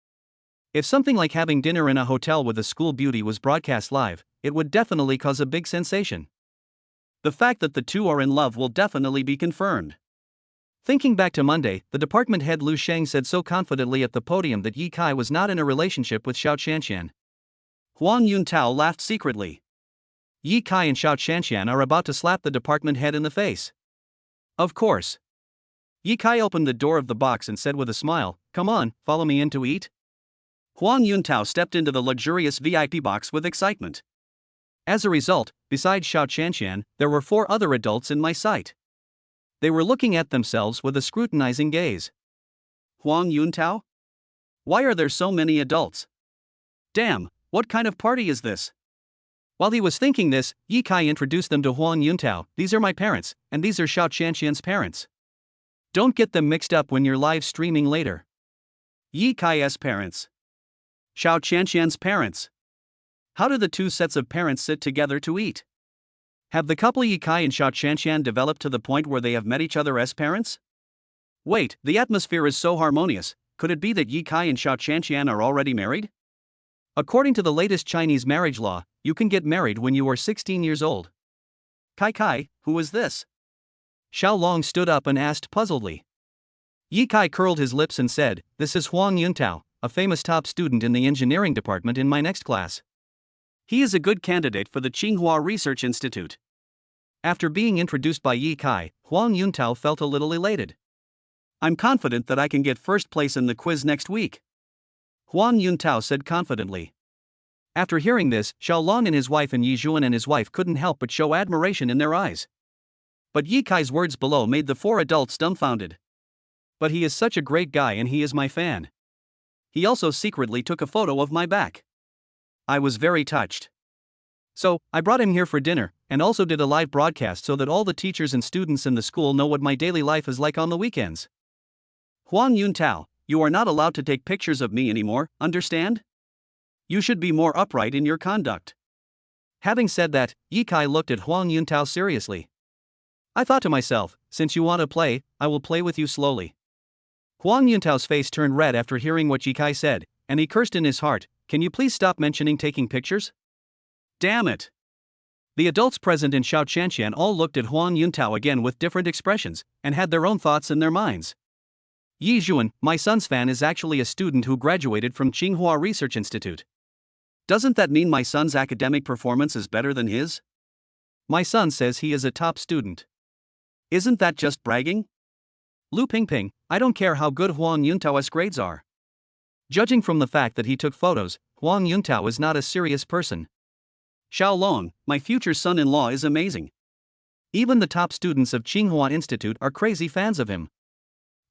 If something like having dinner in a hotel with a school beauty was broadcast live, it would definitely cause a big sensation. The fact that the two are in love will definitely be confirmed. Thinking back to Monday, the department head Lu Sheng said so confidently at the podium that Ye Kai was not in a relationship with Xiao Qianqian. Huang Yuntao laughed secretly. Ye Kai and Xiao Qianqian are about to slap the department head in the face. Of course. Ye Kai opened the door of the box and said with a smile, "Come on, follow me in to eat." Huang Yuntao stepped into the luxurious VIP box with excitement. As a result, besides Xiao Qianqian, there were 4 other adults in my sight. They were looking at themselves with a scrutinizing gaze. Huang Yuntao? Why are there so many adults? Damn, what kind of party is this? While he was thinking this, Ye Kai introduced them to Huang Yuntao. "These are my parents, and these are Xiao Qianqian's parents. Don't get them mixed up when you're live streaming later." Ye Kai's parents. Xiao Qianqian's parents. How do the 2 sets of parents sit together to eat? Have the couple Ye Kai and Xiao Qianqian developed to the point where they have met each other as parents? Wait, the atmosphere is so harmonious, could it be that Ye Kai and Xiao Qianqian are already married? According to the latest Chinese marriage law, you can get married when you are 16 years old. Kai, who is this? Xiao Long stood up and asked puzzledly. Ye Kai curled his lips and said, "This is Huang Yuntao, a famous top student in the engineering department in my next class. He is a good candidate for the Tsinghua Research Institute." After being introduced by Ye Kai, Huang Yuntao felt a little elated. "I'm confident that I can get first place in the quiz next week," Huang Yuntao said confidently. After hearing this, Xiao Long and his wife and Yi Zhuan and his wife couldn't help but show admiration in their eyes. But Ye Kai's words below made the 4 adults dumbfounded. "But he is such a great guy and he is my fan. He also secretly took a photo of my back. I was very touched. So, I brought him here for dinner, and also did a live broadcast so that all the teachers and students in the school know what my daily life is like on the weekends. Huang Yuntao, you are not allowed to take pictures of me anymore, understand?" You should be more upright in your conduct. Having said that, Ye Kai looked at Huang Yuntao seriously. I thought to myself, since you want to play, I will play with you slowly. Huang Yuntao's face turned red after hearing what Ye Kai said, and he cursed in his heart, can you please stop mentioning taking pictures? Damn it! The adults present in Xiao Qianqian all looked at Huang Yuntao again with different expressions, and had their own thoughts in their minds. Yi Zhuan, my son's fan, is actually a student who graduated from Tsinghua Research Institute. Doesn't that mean my son's academic performance is better than his? My son says he is a top student. Isn't that just bragging? Lu Pingping, I don't care how good Huang Yuntao's grades are. Judging from the fact that he took photos, Huang Yuntao is not a serious person. Xiao Long, my future son-in-law is amazing. Even the top students of Tsinghua Institute are crazy fans of him.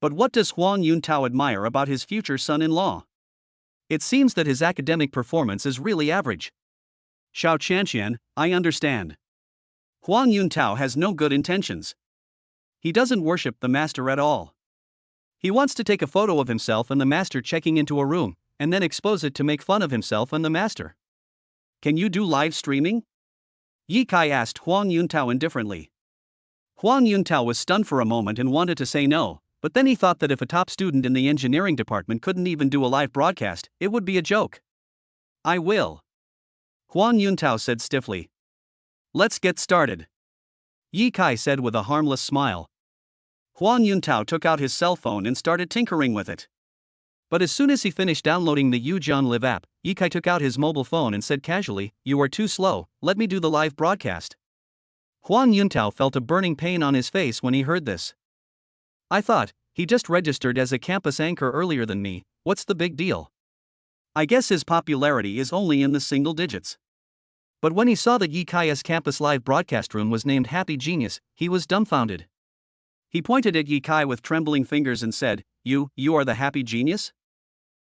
But what does Huang Yuntao admire about his future son-in-law? It seems that his academic performance is really average. Xiao Qianqian, I understand. Huang Yuntao has no good intentions. He doesn't worship the master at all. He wants to take a photo of himself and the master checking into a room, and then expose it to make fun of himself and the master. Can you do live streaming? Ye Kai asked Huang Yuntao indifferently. Huang Yuntao was stunned for a moment and wanted to say no, but then he thought that if a top student in the engineering department couldn't even do a live broadcast, it would be a joke. I will. Huang Yuntao said stiffly. Let's get started. Ye Kai said with a harmless smile. Huang Yuntao took out his cell phone and started tinkering with it. But as soon as he finished downloading the Yujian Live app, Ye Kai took out his mobile phone and said casually, "You are too slow, let me do the live broadcast." Huang Yuntao felt a burning pain on his face when he heard this. I thought, he just registered as a campus anchor earlier than me, what's the big deal? I guess his popularity is only in the single digits. But when he saw that Ye Kai's campus live broadcast room was named Happy Genius, he was dumbfounded. He pointed at Ye Kai with trembling fingers and said, You are the happy genius?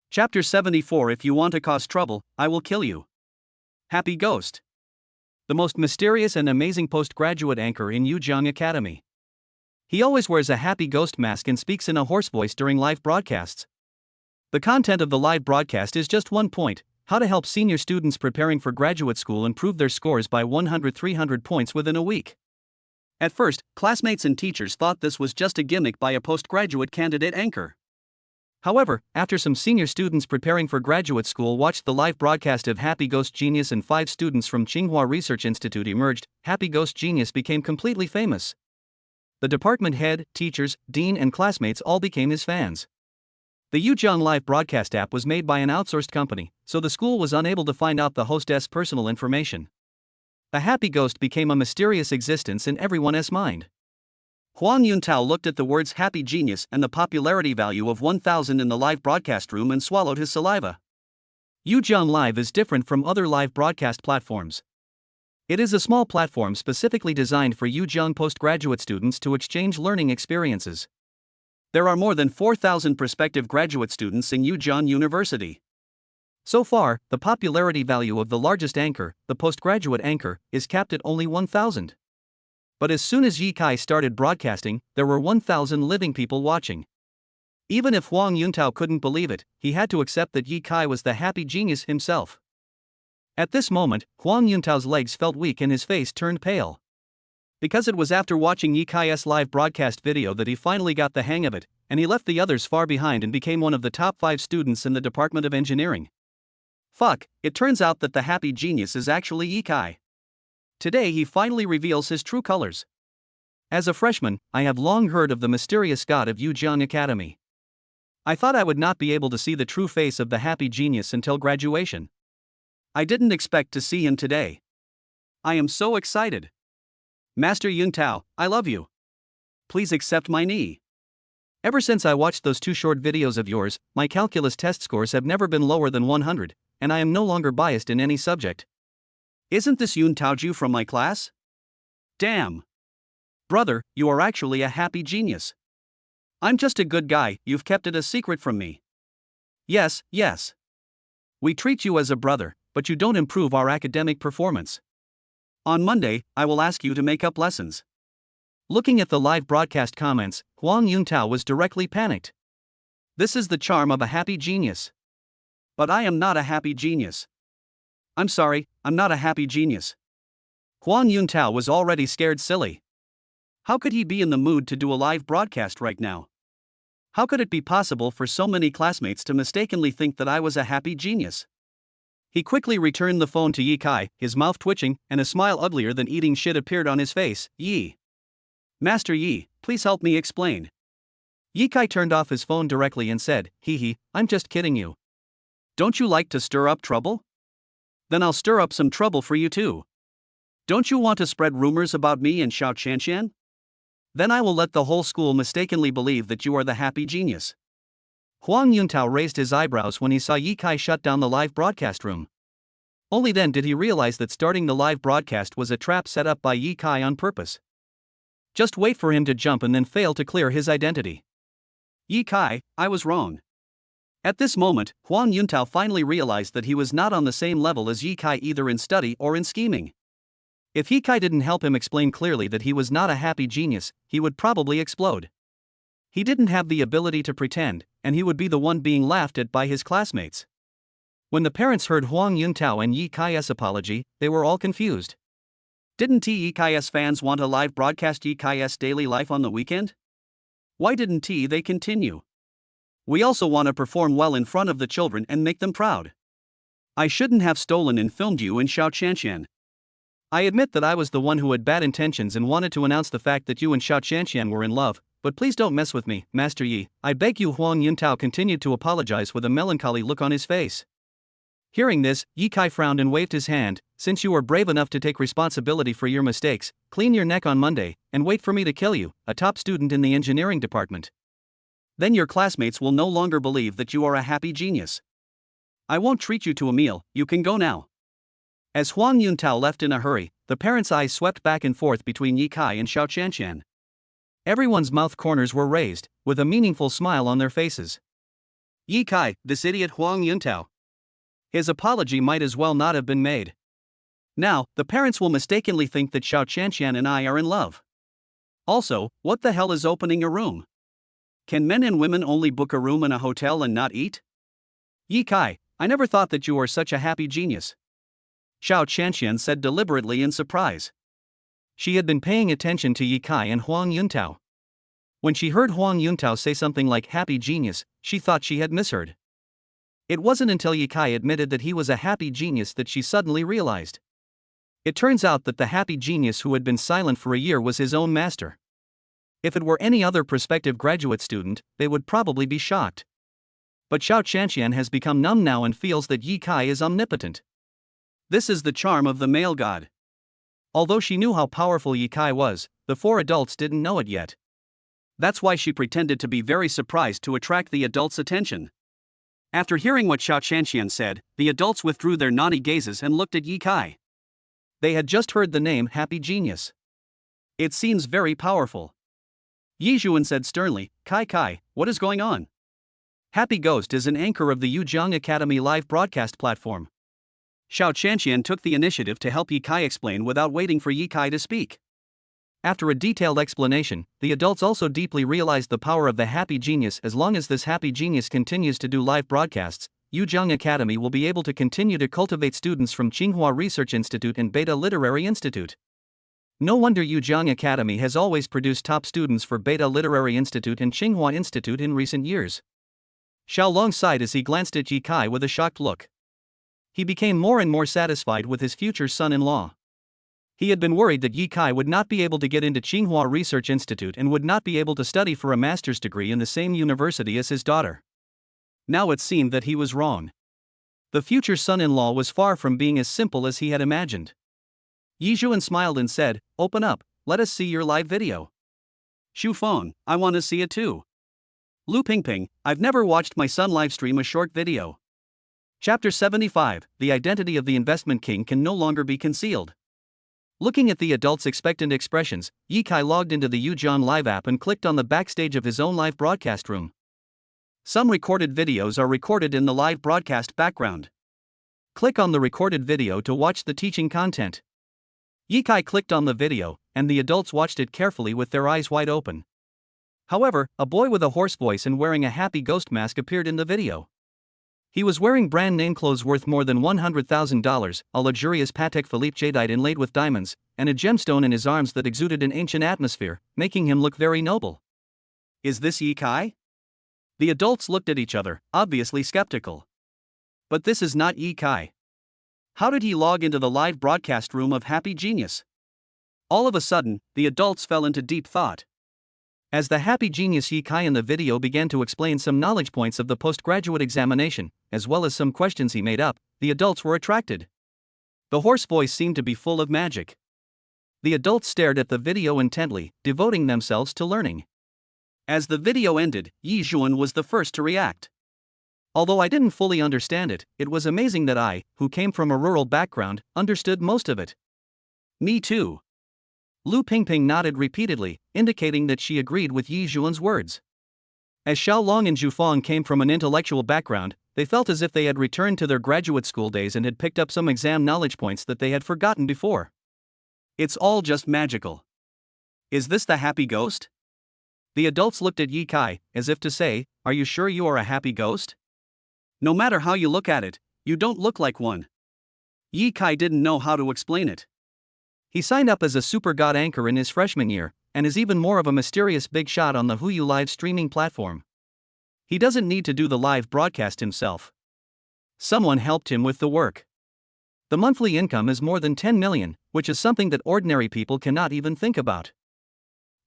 Chapter 74 If you want to cause trouble, I will kill you. Happy Ghost. The most mysterious and amazing postgraduate anchor in Yujiang Academy. He always wears a happy ghost mask and speaks in a hoarse voice during live broadcasts. The content of the live broadcast is just one point, how to help senior students preparing for graduate school improve their scores by 100-300 points within a week. At first, classmates and teachers thought this was just a gimmick by a postgraduate candidate anchor. However, after some senior students preparing for graduate school watched the live broadcast of Happy Ghost Genius and 5 students from Tsinghua Research Institute emerged, Happy Ghost Genius became completely famous. The department head, teachers, dean and classmates all became his fans. The Yujiang live broadcast app was made by an outsourced company, so the school was unable to find out the hostess' personal information. The Happy Ghost became a mysterious existence in everyone's mind. Huang Yuntao looked at the words Happy Genius and the popularity value of 1,000 in the live broadcast room and swallowed his saliva. Yujiang Live is different from other live broadcast platforms. It is a small platform specifically designed for Yujiang postgraduate students to exchange learning experiences. There are more than 4,000 prospective graduate students in Yujiang University. So far, the popularity value of the largest anchor, the postgraduate anchor, is capped at only 1,000. But as soon as Ye Kai started broadcasting, there were 1,000 living people watching. Even if Huang Yuntao couldn't believe it, he had to accept that Ye Kai was the happy genius himself. At this moment, Huang Yuntao's legs felt weak and his face turned pale. Because it was after watching Ye Kai's live broadcast video that he finally got the hang of it, and he left the others far behind and became one of the top 5 students in the Department of Engineering. Fuck, it turns out that the happy genius is actually Ye Kai. Today he finally reveals his true colors. As a freshman, I have long heard of the mysterious god of Yujiang Academy. I thought I would not be able to see the true face of the happy genius until graduation. I didn't expect to see him today. I am so excited. Master Yuntao, I love you. Please accept my knee. Ever since I watched those 2 short videos of yours, my calculus test scores have never been lower than 100, and I am no longer biased in any subject. Isn't this Yun Taoju from my class? Damn. Brother, you are actually a happy genius. I'm just a good guy, you've kept it a secret from me. Yes. We treat you as a brother, but you don't improve our academic performance. On Monday, I will ask you to make up lessons. Looking at the live broadcast comments, Huang Yuntao was directly panicked. This is the charm of a happy genius. But I am not a happy genius. I'm sorry, I'm not a happy genius. Huang Yuntao was already scared silly. How could he be in the mood to do a live broadcast right now? How could it be possible for so many classmates to mistakenly think that I was a happy genius? He quickly returned the phone to Yi Kai, his mouth twitching, and a smile uglier than eating shit appeared on his face. Yi. Master Yi, please help me explain. Yi Kai turned off his phone directly and said, hee, I'm just kidding you. Don't you like to stir up trouble? Then I'll stir up some trouble for you too. Don't you want to spread rumors about me and Xiao Qianqian? Then I will let the whole school mistakenly believe that you are the happy genius. Huang Yuntao raised his eyebrows when he saw Yi Kai shut down the live broadcast room. Only then did he realize that starting the live broadcast was a trap set up by Yi Kai on purpose. Just wait for him to jump and then fail to clear his identity. Yi Kai, I was wrong. At this moment, Huang Yuntao finally realized that he was not on the same level as Yi Kai either in study or in scheming. If Yi Kai didn't help him explain clearly that he was not a happy genius, he would probably explode. He didn't have the ability to pretend, and he would be the one being laughed at by his classmates. When the parents heard Huang Yuntao and Yi Kai's apology, they were all confused. Didn't Yi Kai's fans want a live broadcast Yi Kai's daily life on the weekend? Why didn't they continue? We also want to perform well in front of the children and make them proud. I shouldn't have stolen and filmed you in Xiao Qianqian. I admit that I was the one who had bad intentions and wanted to announce the fact that you and Xiao Qianqian were in love, but please don't mess with me, Master Yi, I beg you. Huang Yuntao continued to apologize with a melancholy look on his face. Hearing this, Yi Kai frowned and waved his hand. Since you are brave enough to take responsibility for your mistakes, clean your neck on Monday, and wait for me to kill you, a top student in the engineering department. Then your classmates will no longer believe that you are a happy genius. I won't treat you to a meal, you can go now. As Huang Yuntao left in a hurry, the parents' eyes swept back and forth between Yi Kai and Xiao Qianqian. Everyone's mouth corners were raised, with a meaningful smile on their faces. Yi Kai, this idiot Huang Yuntao. His apology might as well not have been made. Now, the parents will mistakenly think that Xiao Qianqian and I are in love. Also, what the hell is opening a room? Can men and women only book a room in a hotel and not eat? Yi Kai, I never thought that you were such a happy genius. Xiao Qianqian said deliberately in surprise. She had been paying attention to Yi Kai and Huang Yuntao. When she heard Huang Yuntao say something like happy genius, she thought she had misheard. It wasn't until Yi Kai admitted that he was a happy genius that she suddenly realized. It turns out that the happy genius who had been silent for a year was his own master. If it were any other prospective graduate student, they would probably be shocked. But Xiao Qianqian has become numb now and feels that Yi Kai is omnipotent. This is the charm of the male god. Although she knew how powerful Yi Kai was, the four adults didn't know it yet. That's why she pretended to be very surprised to attract the adults' attention. After hearing what Xiao Qianqian said, the adults withdrew their naughty gazes and looked at Yi Kai. They had just heard the name Happy Genius. It seems very powerful. Yi Zhuan said sternly, Kai, what is going on? Happy Ghost is an anchor of the Yujiang Academy live broadcast platform. Xiao Qianqian took the initiative to help Yi Kai explain without waiting for Yi Kai to speak. After a detailed explanation, the adults also deeply realized the power of the Happy Genius. As long as this Happy Genius continues to do live broadcasts, Yujiang Academy will be able to continue to cultivate students from Tsinghua Research Institute and Beta Literary Institute. No wonder Yujiang Academy has always produced top students for Beta Literary Institute and Tsinghua Institute in recent years. Xiao Long sighed as he glanced at Yi Kai with a shocked look. He became more and more satisfied with his future son-in-law. He had been worried that Yi Kai would not be able to get into Tsinghua Research Institute and would not be able to study for a master's degree in the same university as his daughter. Now it seemed that he was wrong. The future son-in-law was far from being as simple as he had imagined. Yi Zhuan smiled and said, open up, let us see your live video. Xu Feng, I want to see it too. Lu Pingping, I've never watched my son livestream a short video. Chapter 75, The Identity of the Investment King Can No Longer Be Concealed. Looking at the adults' expectant expressions, Yi Kai logged into the Yujiang Live app and clicked on the backstage of his own live broadcast room. Some recorded videos are recorded in the live broadcast background. Click on the recorded video to watch the teaching content. Yi Kai clicked on the video, and the adults watched it carefully with their eyes wide open. However, a boy with a hoarse voice and wearing a happy ghost mask appeared in the video. He was wearing brand name clothes worth more than $100,000, a luxurious Patek Philippe jadeite inlaid with diamonds, and a gemstone in his arms that exuded an ancient atmosphere, making him look very noble. Is this Ye Kai? The adults looked at each other, obviously skeptical. But this is not Ye Kai. How did he log into the live broadcast room of Happy Genius? All of a sudden, the adults fell into deep thought. As the happy genius Ye Kai in the video began to explain some knowledge points of the postgraduate examination, as well as some questions he made up, the adults were attracted. The hoarse voice seemed to be full of magic. The adults stared at the video intently, devoting themselves to learning. As the video ended, Yi Zhuan was the first to react. Although I didn't fully understand it, it was amazing that I, who came from a rural background, understood most of it. Me too. Lu Pingping nodded repeatedly, indicating that she agreed with Yi Zhuan's words. As Xiaolong and Zhufang came from an intellectual background, they felt as if they had returned to their graduate school days and had picked up some exam knowledge points that they had forgotten before. It's all just magical. Is this the happy ghost? The adults looked at Ye Kai, as if to say, "Are you sure you are a happy ghost? No matter how you look at it, you don't look like one." Ye Kai didn't know how to explain it. He signed up as a super god anchor in his freshman year, and is even more of a mysterious big shot on the HuYu live streaming platform. He doesn't need to do the live broadcast himself. Someone helped him with the work. The monthly income is more than 10 million, which is something that ordinary people cannot even think about.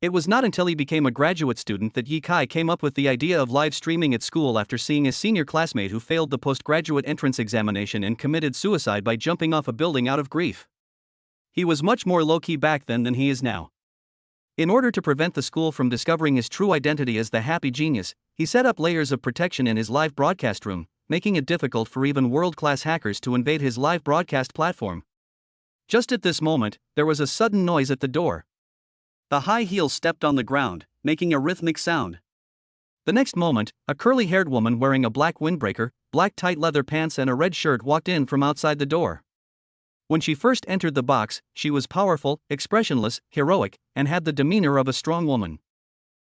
It was not until he became a graduate student that Ye Kai came up with the idea of live streaming at school after seeing a senior classmate who failed the postgraduate entrance examination and committed suicide by jumping off a building out of grief. He was much more low-key back then than he is now. In order to prevent the school from discovering his true identity as the happy genius, he set up layers of protection in his live broadcast room, making it difficult for even world-class hackers to invade his live broadcast platform. Just at this moment, there was a sudden noise at the door. The high heels stepped on the ground, making a rhythmic sound. The next moment, a curly-haired woman wearing a black windbreaker, black tight leather pants and a red shirt walked in from outside the door. When she first entered the box, she was powerful, expressionless, heroic, and had the demeanor of a strong woman.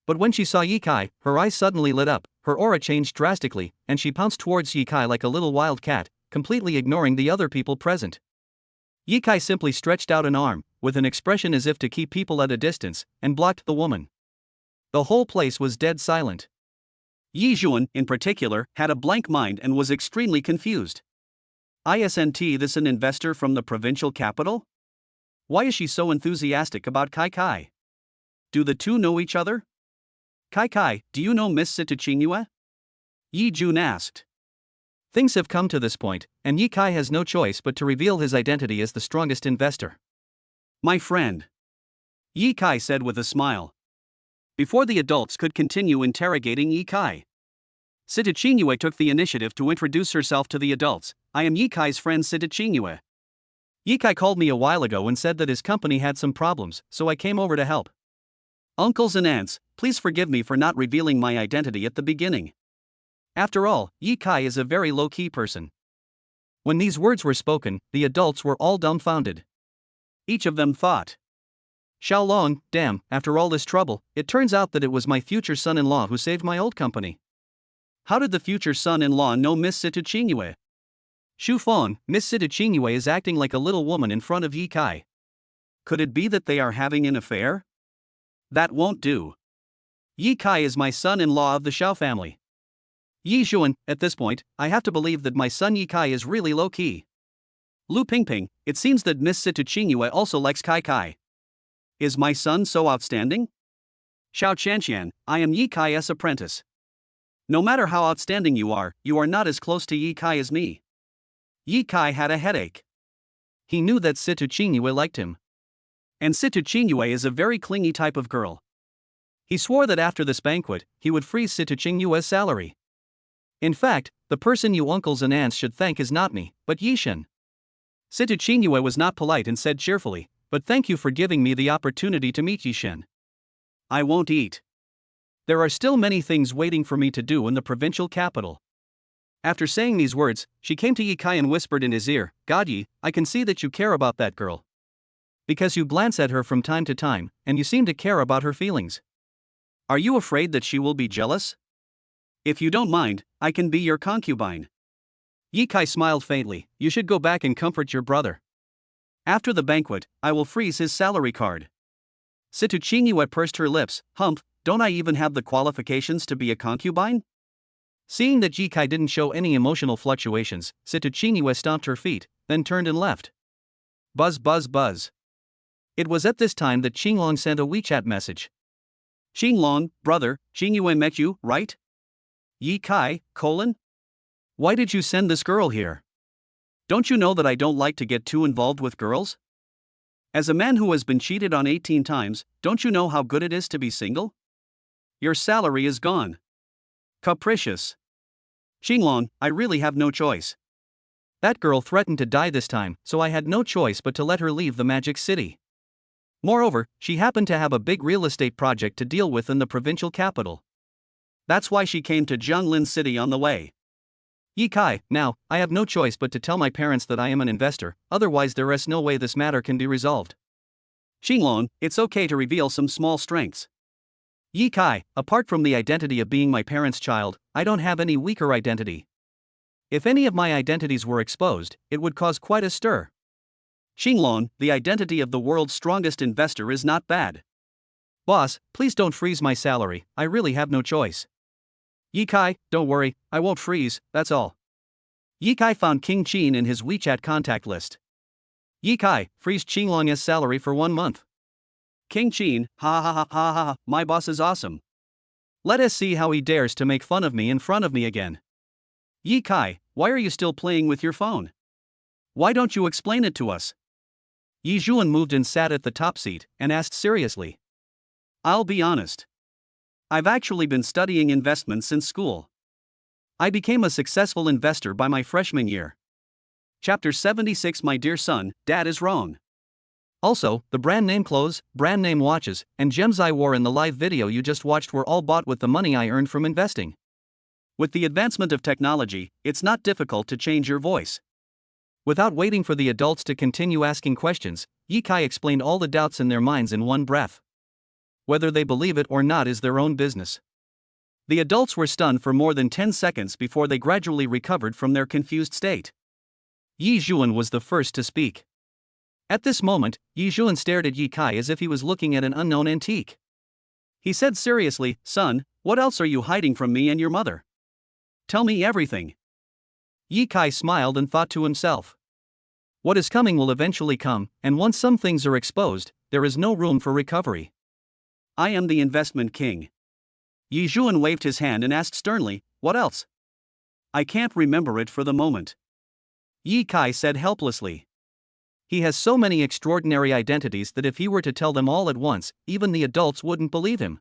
But when she saw Ye Kai, her eyes suddenly lit up, her aura changed drastically, and she pounced towards Ye Kai like a little wild cat, completely ignoring the other people present. Ye Kai simply stretched out an arm, with an expression as if to keep people at a distance, and blocked the woman. The whole place was dead silent. Yi Zhuan, in particular, had a blank mind and was extremely confused. Isn't this an investor from the provincial capital? Why is she so enthusiastic about Kai Kai? Do the two know each other? Kai Kai, do you know Miss Sitachingyue? Yi Zhuan asked. Things have come to this point, and Ye Kai has no choice but to reveal his identity as the strongest investor. My friend, Ye Kai said with a smile. Before the adults could continue interrogating Ye Kai, Sitachingyue took the initiative to introduce herself to the adults. I am Ye Kai's friend Sitachingyue. Ye Kai called me a while ago and said that his company had some problems, so I came over to help. Uncles and aunts, please forgive me for not revealing my identity at the beginning. After all, Ye Kai is a very low-key person. When these words were spoken, the adults were all dumbfounded. Each of them thought, Xiaolong, damn, after all this trouble, it turns out that it was my future son-in-law who saved my old company. How did the future son-in-law know Miss Sitachingyue? Xu Feng, Miss Sitachingyue is acting like a little woman in front of Ye Kai. Could it be that they are having an affair? That won't do. Ye Kai is my son-in-law of the Xiao family. Yi Zhuan, at this point, I have to believe that my son Ye Kai is really low-key. Lu Pingping, it seems that Miss Sitachingyue also likes Kai Kai. Is my son so outstanding? Xiao Chanxian, I am Ye Kai's apprentice. No matter how outstanding you are not as close to Ye Kai as me. Ye Kai had a headache. He knew that Sitachingyue liked him. And Sitachingyue is a very clingy type of girl. He swore that after this banquet, he would freeze Sitachingyue's salary. In fact, the person you uncles and aunts should thank is not me, but Yishen. Sitachingyue was not polite and said cheerfully, but thank you for giving me the opportunity to meet Yishen. I won't eat. There are still many things waiting for me to do in the provincial capital. After saying these words, she came to Ye Kai and whispered in his ear, God Yi, I can see that you care about that girl. Because you glance at her from time to time, and you seem to care about her feelings. Are you afraid that she will be jealous? If you don't mind, I can be your concubine. Ye Kai smiled faintly. You should go back and comfort your brother. After the banquet, I will freeze his salary card. Situ Qingyue pursed her lips. Humph, don't I even have the qualifications to be a concubine? Seeing that Ye Kai didn't show any emotional fluctuations, Situ Qingyue stomped her feet, then turned and left. Buzz buzz buzz. It was at this time that Qinglong sent a WeChat message. Qinglong, brother, Qingyue met you, right? Ye Kai, colon? Why did you send this girl here? Don't you know that I don't like to get too involved with girls? As a man who has been cheated on 18 times, don't you know how good it is to be single? Your salary is gone. Capricious. Qinglong, I really have no choice. That girl threatened to die this time, so I had no choice but to let her leave the Magic City. Moreover, she happened to have a big real estate project to deal with in the provincial capital. That's why she came to Jianglin City on the way. Ye Kai, now, I have no choice but to tell my parents that I am an investor, otherwise there is no way this matter can be resolved. Qinglong, it's okay to reveal some small strengths. Ye Kai, apart from the identity of being my parents' child, I don't have any weaker identity. If any of my identities were exposed, it would cause quite a stir. Qinglong, the identity of the world's strongest investor is not bad. Boss, please don't freeze my salary, I really have no choice. Ye Kai, don't worry, I won't freeze, that's all. Ye Kai found King Qin in his WeChat contact list. Ye Kai, freeze Qinglong's salary for 1 month. King Qin, ha ha ha ha ha, my boss is awesome. Let us see how he dares to make fun of me in front of me again. Ye Kai, why are you still playing with your phone? Why don't you explain it to us? Yi Zhuan moved and sat at the top seat and asked seriously. I'll be honest. I've actually been studying investments since school. I became a successful investor by my freshman year. Chapter 76. My dear son, Dad is wrong. Also, the brand name clothes, brand name watches, and gems I wore in the live video you just watched were all bought with the money I earned from investing. With the advancement of technology, it's not difficult to change your voice. Without waiting for the adults to continue asking questions, Ye Kai explained all the doubts in their minds in one breath. Whether they believe it or not is their own business. The adults were stunned for more than 10 seconds before they gradually recovered from their confused state. Yi Zhuan was the first to speak. At this moment, Yi Zhuan stared at Ye Kai as if he was looking at an unknown antique. He said seriously, Son, what else are you hiding from me and your mother? Tell me everything. Ye Kai smiled and thought to himself. What is coming will eventually come, and once some things are exposed, there is no room for recovery. I am the investment king. Yi Zhuan waved his hand and asked sternly, what else? I can't remember it for the moment. Ye Kai said helplessly. He has so many extraordinary identities that if he were to tell them all at once, even the adults wouldn't believe him.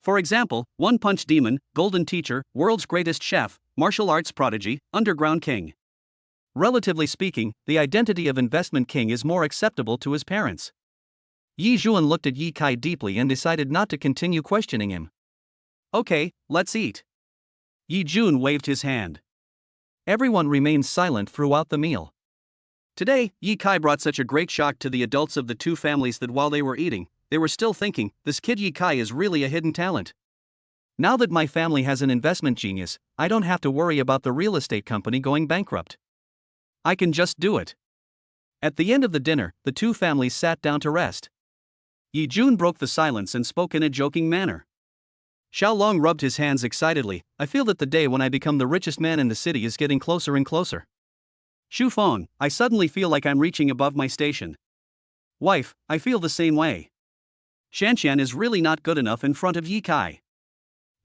For example, one-punch demon, golden teacher, world's greatest chef, martial arts prodigy, underground king. Relatively speaking, the identity of investment king is more acceptable to his parents. Yi Zhuan looked at Ye Kai deeply and decided not to continue questioning him. Okay, let's eat. Yi Zhuan waved his hand. Everyone remained silent throughout the meal. Today, Ye Kai brought such a great shock to the adults of the two families that while they were eating, they were still thinking, this kid Ye Kai is really a hidden talent. Now that my family has an investment genius, I don't have to worry about the real estate company going bankrupt. I can just do it. At the end of the dinner, the two families sat down to rest. Yi Zhuan broke the silence and spoke in a joking manner. Xiao Long rubbed his hands excitedly. I feel that the day when I become the richest man in the city is getting closer and closer. Xu Feng, I suddenly feel like I'm reaching above my station. Wife, I feel the same way. Shanshan is really not good enough in front of Ye Kai.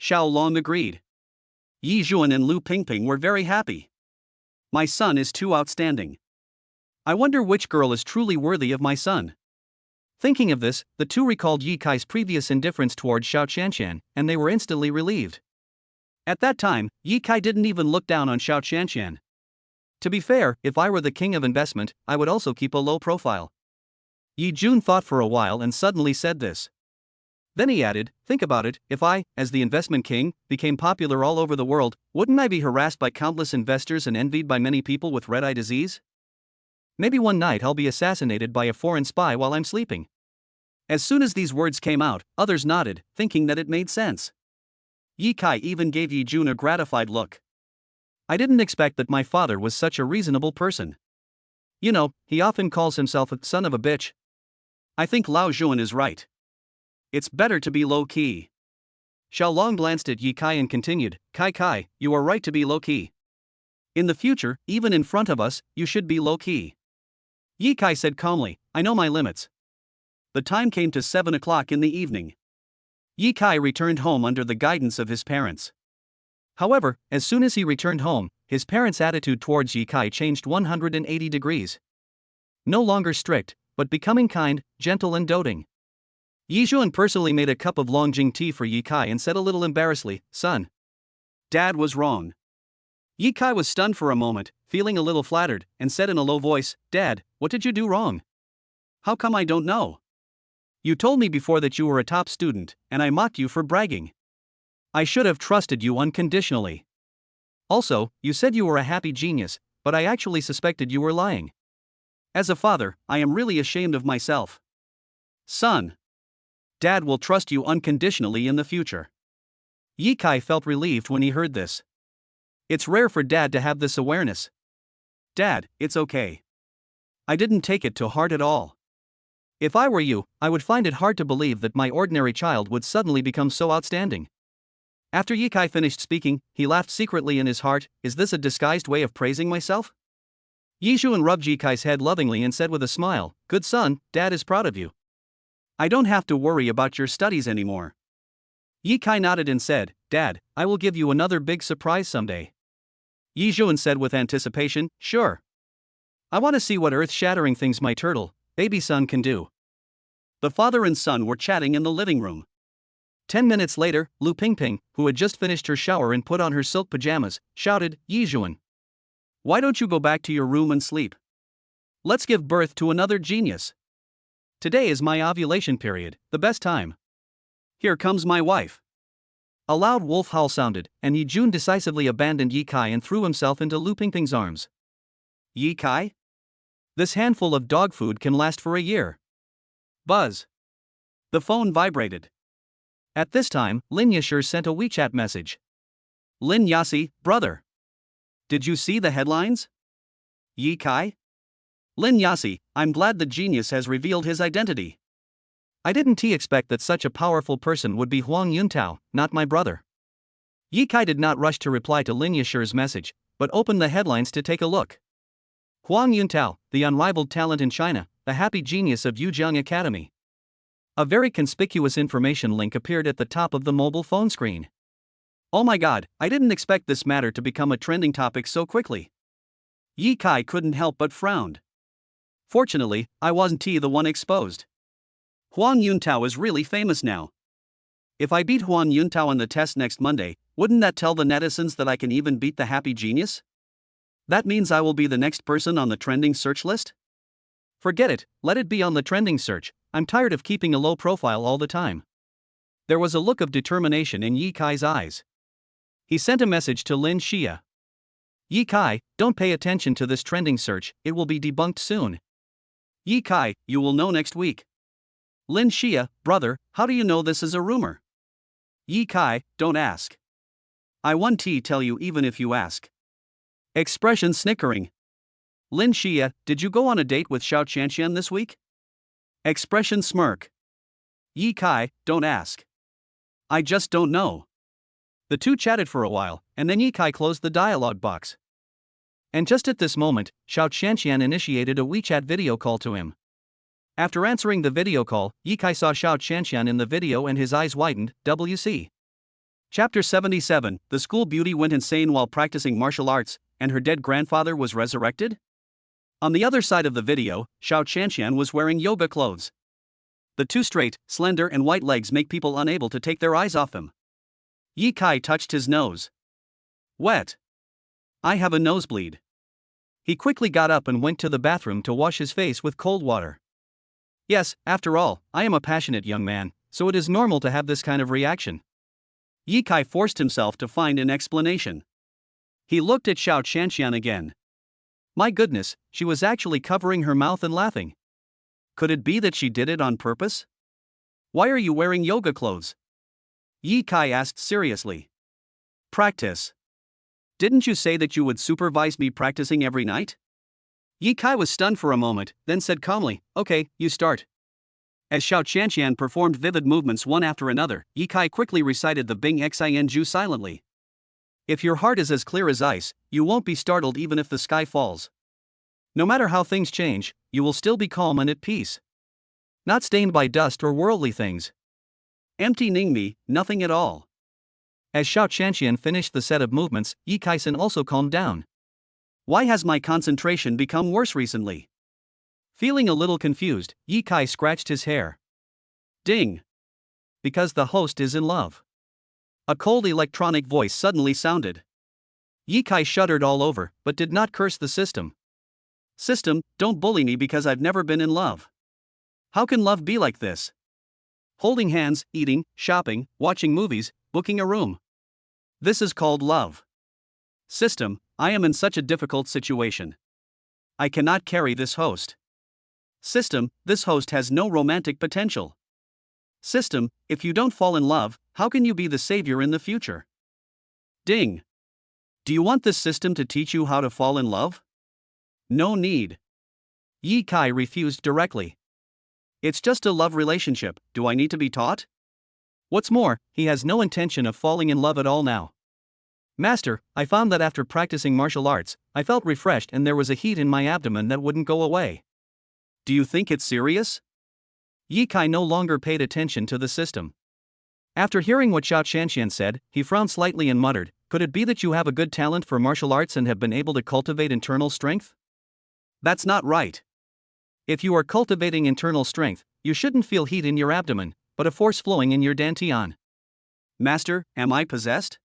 Xiao Long agreed. Yi Zhuan and Lu Pingping were very happy. My son is too outstanding. I wonder which girl is truly worthy of my son. Thinking of this, the two recalled Ye Kai's previous indifference toward Xiao Shanshan, and they were instantly relieved. At that time, Ye Kai didn't even look down on Xiao Shanshan. To be fair, if I were the king of investment, I would also keep a low profile. Yi Zhuan thought for a while and suddenly said this. Then he added, think about it, if I, as the investment king, became popular all over the world, wouldn't I be harassed by countless investors and envied by many people with red-eye disease? Maybe one night I'll be assassinated by a foreign spy while I'm sleeping. As soon as these words came out, others nodded, thinking that it made sense. Ye Kai even gave Yi Zhuan a gratified look. I didn't expect that my father was such a reasonable person. You know, he often calls himself a son of a bitch. I think Lao Zhuan is right. It's better to be low-key. Xiao Long glanced at Yi Kai and continued, Kai Kai, you are right to be low-key. In the future, even in front of us, you should be low-key. Yi Kai said calmly, I know my limits. The time came to 7 o'clock in the evening. Yi Kai returned home under the guidance of his parents. However, as soon as he returned home, his parents' attitude towards Yi Kai changed 180 degrees. No longer strict, but becoming kind, gentle and doting. Yi Zhuan personally made a cup of Longjing tea for Yi Kai and said a little embarrassedly, Son. Dad was wrong. Yi Kai was stunned for a moment, feeling a little flattered, and said in a low voice, Dad, what did you do wrong? How come I don't know? You told me before that you were a top student, and I mocked you for bragging. I should have trusted you unconditionally. Also, you said you were a happy genius, but I actually suspected you were lying. As a father, I am really ashamed of myself. Son. Dad will trust you unconditionally in the future. Yi Kai felt relieved when he heard this. It's rare for Dad to have this awareness. Dad, it's okay. I didn't take it to heart at all. If I were you, I would find it hard to believe that my ordinary child would suddenly become so outstanding. After Yi Kai finished speaking, he laughed secretly in his heart, is this a disguised way of praising myself? Yi Zhuan rubbed Yi Kai's head lovingly and said with a smile, Good son, Dad is proud of you. I don't have to worry about your studies anymore. Yi Kai nodded and said, Dad, I will give you another big surprise someday. Yi Zhuan said with anticipation, Sure. I want to see what earth-shattering things my turtle, baby son can do. The father and son were chatting in the living room. 10 minutes later, Lu Pingping, who had just finished her shower and put on her silk pajamas, shouted, Yi Zhuan. Why don't you go back to your room and sleep? Let's give birth to another genius. Today is my ovulation period, the best time. Here comes my wife. A loud wolf howl sounded, and Yi Zhuan decisively abandoned Yi Kai and threw himself into Lu Pingping's arms. Yi Kai? This handful of dog food can last for a year. Buzz. The phone vibrated. At this time, Lin Yashir sent a WeChat message. Lin Yasi, brother. Did you see the headlines? Yi Kai? Lin Yasi, I'm glad the genius has revealed his identity. I didn't expect that such a powerful person would be Huang Yuntao, not my brother. Yi Kai did not rush to reply to Lin Yashir's message, but opened the headlines to take a look. Huang Yuntao, the unrivaled talent in China, the happy genius of Yujiang Academy. A very conspicuous information link appeared at the top of the mobile phone screen. Oh my god, I didn't expect this matter to become a trending topic so quickly. Yi Kai couldn't help but frowned. Fortunately, I wasn't the one exposed. Huang Yuntao is really famous now. If I beat Huang Yuntao on the test next Monday, wouldn't that tell the netizens that I can even beat the happy genius? That means I will be the next person on the trending search list? Forget it, let it be on the trending search, I'm tired of keeping a low profile all the time. There was a look of determination in Yi Kai's eyes. He sent a message to Lin Xia. Yi Kai, don't pay attention to this trending search, it will be debunked soon. Yi Kai, you will know next week. Lin Xia, brother, how do you know this is a rumor? Yi Kai, don't ask. I won't tell you even if you ask. Expression snickering. Lin Xia, did you go on a date with Xiao Qianqian this week? Expression smirk. Yi Kai, don't ask. I just don't know. The two chatted for a while, and then Yi Kai closed the dialog box. And just at this moment, Xiao Qianqian initiated a WeChat video call to him. After answering the video call, Yi Kai saw Xiao Qianqian in the video and his eyes widened. WC. Chapter 77, the school beauty went insane while practicing martial arts, and her dead grandfather was resurrected? On the other side of the video, Xiao Qianqian was wearing yoga clothes. The two straight, slender and white legs make people unable to take their eyes off them. Yi Kai touched his nose. Wet. I have a nosebleed. He quickly got up and went to the bathroom to wash his face with cold water. Yes, after all, I am a passionate young man, so it is normal to have this kind of reaction. Yi Kai forced himself to find an explanation. He looked at Xiao Qianqian again. My goodness, she was actually covering her mouth and laughing. Could it be that she did it on purpose? Why are you wearing yoga clothes? Yi Kai asked seriously. Practice. Didn't you say that you would supervise me practicing every night? Yi Kai was stunned for a moment, then said calmly, okay, you start. As Xiao Qianqian performed vivid movements one after another, Yi Kai quickly recited the Bing Xin Ju silently. If your heart is as clear as ice, you won't be startled even if the sky falls. No matter how things change, you will still be calm and at peace. Not stained by dust or worldly things. Empty Ningmi, nothing at all. As Xiao Qianqian finished the set of movements, Yi Kai-sen also calmed down. Why has my concentration become worse recently? Feeling a little confused, Yi Kai scratched his hair. Ding! Because the host is in love. A cold electronic voice suddenly sounded. Yi Kai shuddered all over, but did not curse the system. System, don't bully me because I've never been in love. How can love be like this? Holding hands, eating, shopping, watching movies, booking a room. This is called love. System, I am in such a difficult situation. I cannot carry this host. System, this host has no romantic potential. System, if you don't fall in love, how can you be the savior in the future? Ding. Do you want this system to teach you how to fall in love? No need. Yi Kai refused directly. It's just a love relationship, do I need to be taught? What's more, he has no intention of falling in love at all now. Master, I found that after practicing martial arts, I felt refreshed and there was a heat in my abdomen that wouldn't go away. Do you think it's serious? Yi Kai no longer paid attention to the system. After hearing what Xiao Qianqian said, he frowned slightly and muttered, could it be that you have a good talent for martial arts and have been able to cultivate internal strength? That's not right. If you are cultivating internal strength, you shouldn't feel heat in your abdomen, but a force flowing in your dantian. Master, am I possessed?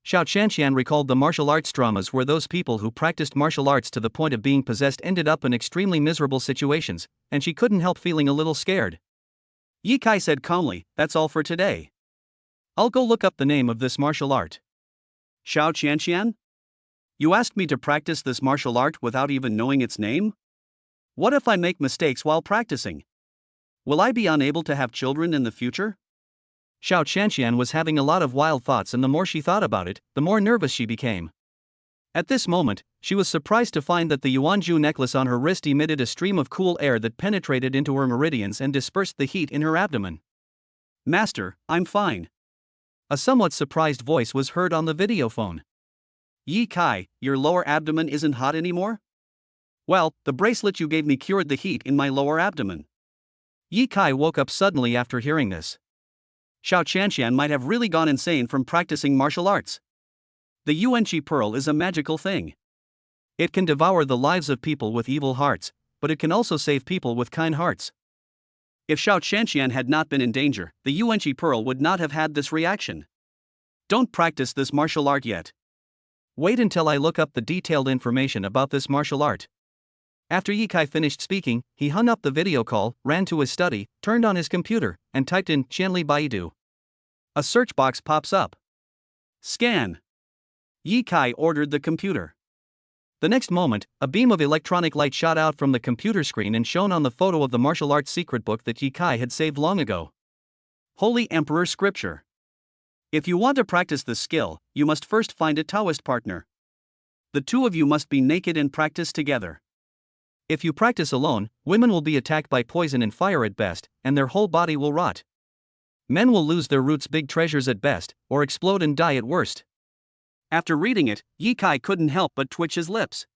Xiao Qianqian recalled the martial arts dramas where those people who practiced martial arts to the point of being possessed ended up in extremely miserable situations, and she couldn't help feeling a little scared. Yi Kai said calmly, that's all for today. I'll go look up the name of this martial art. Xiao Qianqian? You asked me to practice this martial art without even knowing its name? What if I make mistakes while practicing? Will I be unable to have children in the future? Xiao Qianqian was having a lot of wild thoughts, and the more she thought about it, the more nervous she became. At this moment, she was surprised to find that the Yuanju necklace on her wrist emitted a stream of cool air that penetrated into her meridians and dispersed the heat in her abdomen. Master, I'm fine. A somewhat surprised voice was heard on the videophone. Yi Kai, your lower abdomen isn't hot anymore? Well, the bracelet you gave me cured the heat in my lower abdomen. Yi Kai woke up suddenly after hearing this. Xiao Qianqian might have really gone insane from practicing martial arts. The Yuanqi pearl is a magical thing. It can devour the lives of people with evil hearts, but it can also save people with kind hearts. If Xiao Qianqian had not been in danger, the Yuanqi pearl would not have had this reaction. Don't practice this martial art yet. Wait until I look up the detailed information about this martial art. After Yi Kai finished speaking, he hung up the video call, ran to his study, turned on his computer, and typed in Qianli Baidu. A search box pops up. Scan. Yi Kai ordered the computer. The next moment, a beam of electronic light shot out from the computer screen and shone on the photo of the martial arts secret book that Yi Kai had saved long ago. Holy Emperor Scripture. If you want to practice this skill, you must first find a Taoist partner. The two of you must be naked and practice together. If you practice alone, women will be attacked by poison and fire at best, and their whole body will rot. Men will lose their roots, big treasures at best, or explode and die at worst. After reading it, Yi Kai couldn't help but twitch his lips.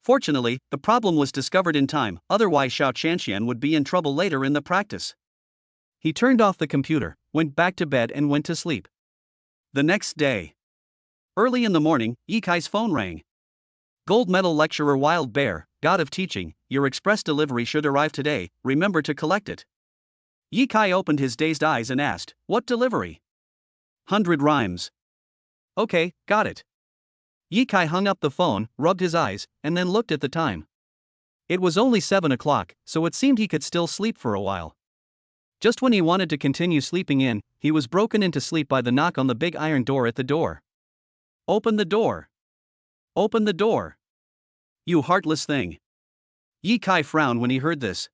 Fortunately, the problem was discovered in time, otherwise Xiao Qianqian would be in trouble later in the practice. He turned off the computer, went back to bed and went to sleep. The next day. Early in the morning, Yi Kai's phone rang. Gold medal lecturer Wild Bear, God of Teaching, your express delivery should arrive today, remember to collect it. Yi Kai opened his dazed eyes and asked, what delivery? 100 rhymes. Okay, got it. Yi Kai hung up the phone, rubbed his eyes, and then looked at the time. It was only 7 o'clock, so it seemed he could still sleep for a while. Just when he wanted to continue sleeping in, he was broken into sleep by the knock on the big iron door at the door. Open the door. Open the door. You heartless thing. Yi Kai frowned when he heard this.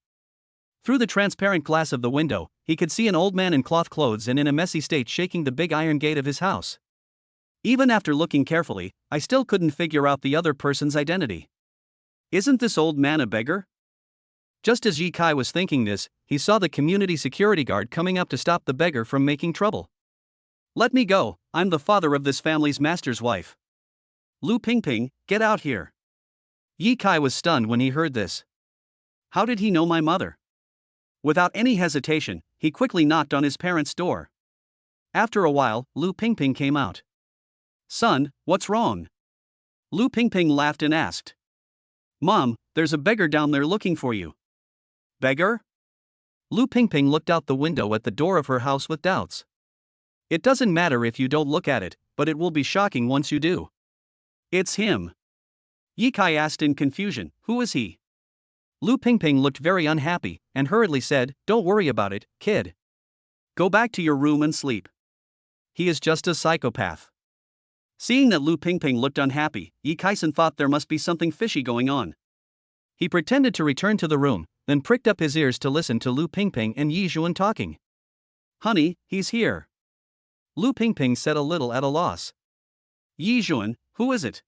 Through the transparent glass of the window, he could see an old man in cloth clothes and in a messy state shaking the big iron gate of his house. Even after looking carefully, I still couldn't figure out the other person's identity. Isn't this old man a beggar? Just as Yi Kai was thinking this, he saw the community security guard coming up to stop the beggar from making trouble. Let me go, I'm the father of this family's master's wife. Lu Pingping, get out here. Yi Kai was stunned when he heard this. How did he know my mother? Without any hesitation, he quickly knocked on his parents' door. After a while, Lu Pingping came out. Son, what's wrong? Lu Pingping laughed and asked. Mom, there's a beggar down there looking for you. Beggar? Lu Pingping looked out the window at the door of her house with doubts. It doesn't matter if you don't look at it, but it will be shocking once you do. It's him. Yi Kai asked in confusion, who is he? Lu Pingping looked very unhappy, and hurriedly said, don't worry about it, kid. Go back to your room and sleep. He is just a psychopath. Seeing that Lu Pingping looked unhappy, Yi Kai-san thought there must be something fishy going on. He pretended to return to the room, then pricked up his ears to listen to Lu Pingping and Yi Juan talking. Honey, he's here. Lu Pingping said a little at a loss. Yi Juan, who is it?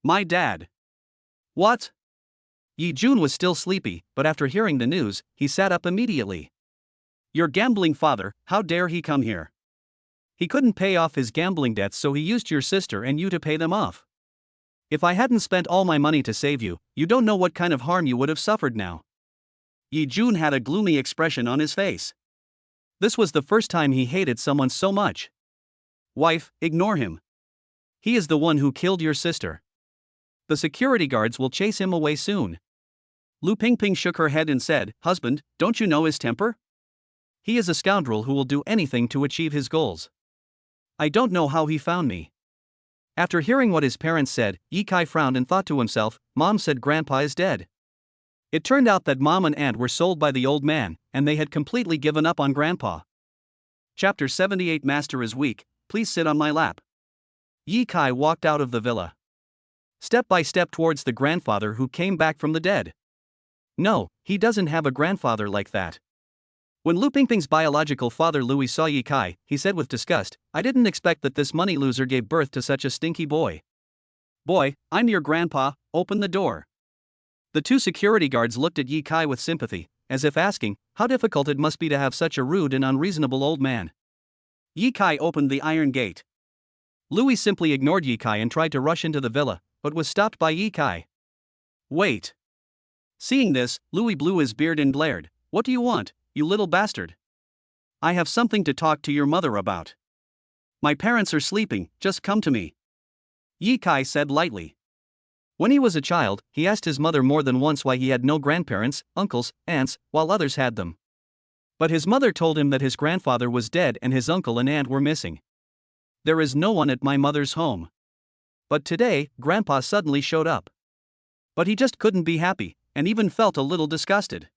My dad. What? Yi Jun was still sleepy, but after hearing the news, he sat up immediately. Your gambling father, how dare he come here? He couldn't pay off his gambling debts, so he used your sister and you to pay them off. If I hadn't spent all my money to save you, you don't know what kind of harm you would have suffered now. Yi Jun had a gloomy expression on his face. This was the first time he hated someone so much. Wife, ignore him. He is the one who killed your sister. The security guards will chase him away soon. Lu Pingping shook her head and said, Husband, don't you know his temper? He is a scoundrel who will do anything to achieve his goals. I don't know how he found me. After hearing what his parents said, Yi Kai frowned and thought to himself, Mom said Grandpa is dead. It turned out that Mom and Aunt were sold by the old man, and they had completely given up on Grandpa. Chapter 78 Master is weak, please sit on my lap. Yi Kai walked out of the villa. Step by step towards the grandfather who came back from the dead. No, he doesn't have a grandfather like that. When Lu Pingping's biological father Louis saw Yi Kai, he said with disgust, I didn't expect that this money loser gave birth to such a stinky boy. Boy, I'm your grandpa, open the door. The two security guards looked at Yi Kai with sympathy, as if asking, how difficult it must be to have such a rude and unreasonable old man. Yi Kai opened the iron gate. Louis simply ignored Yi Kai and tried to rush into the villa, but was stopped by Yi Kai. Wait. Seeing this, Louis blew his beard and glared, what do you want, you little bastard? I have something to talk to your mother about. My parents are sleeping, just come to me. Yi Kai said lightly. When he was a child, he asked his mother more than once why he had no grandparents, uncles, aunts, while others had them. But his mother told him that his grandfather was dead and his uncle and aunt were missing. There is no one at my mother's home. But today, Grandpa suddenly showed up. But he just couldn't be happy, and even felt a little disgusted.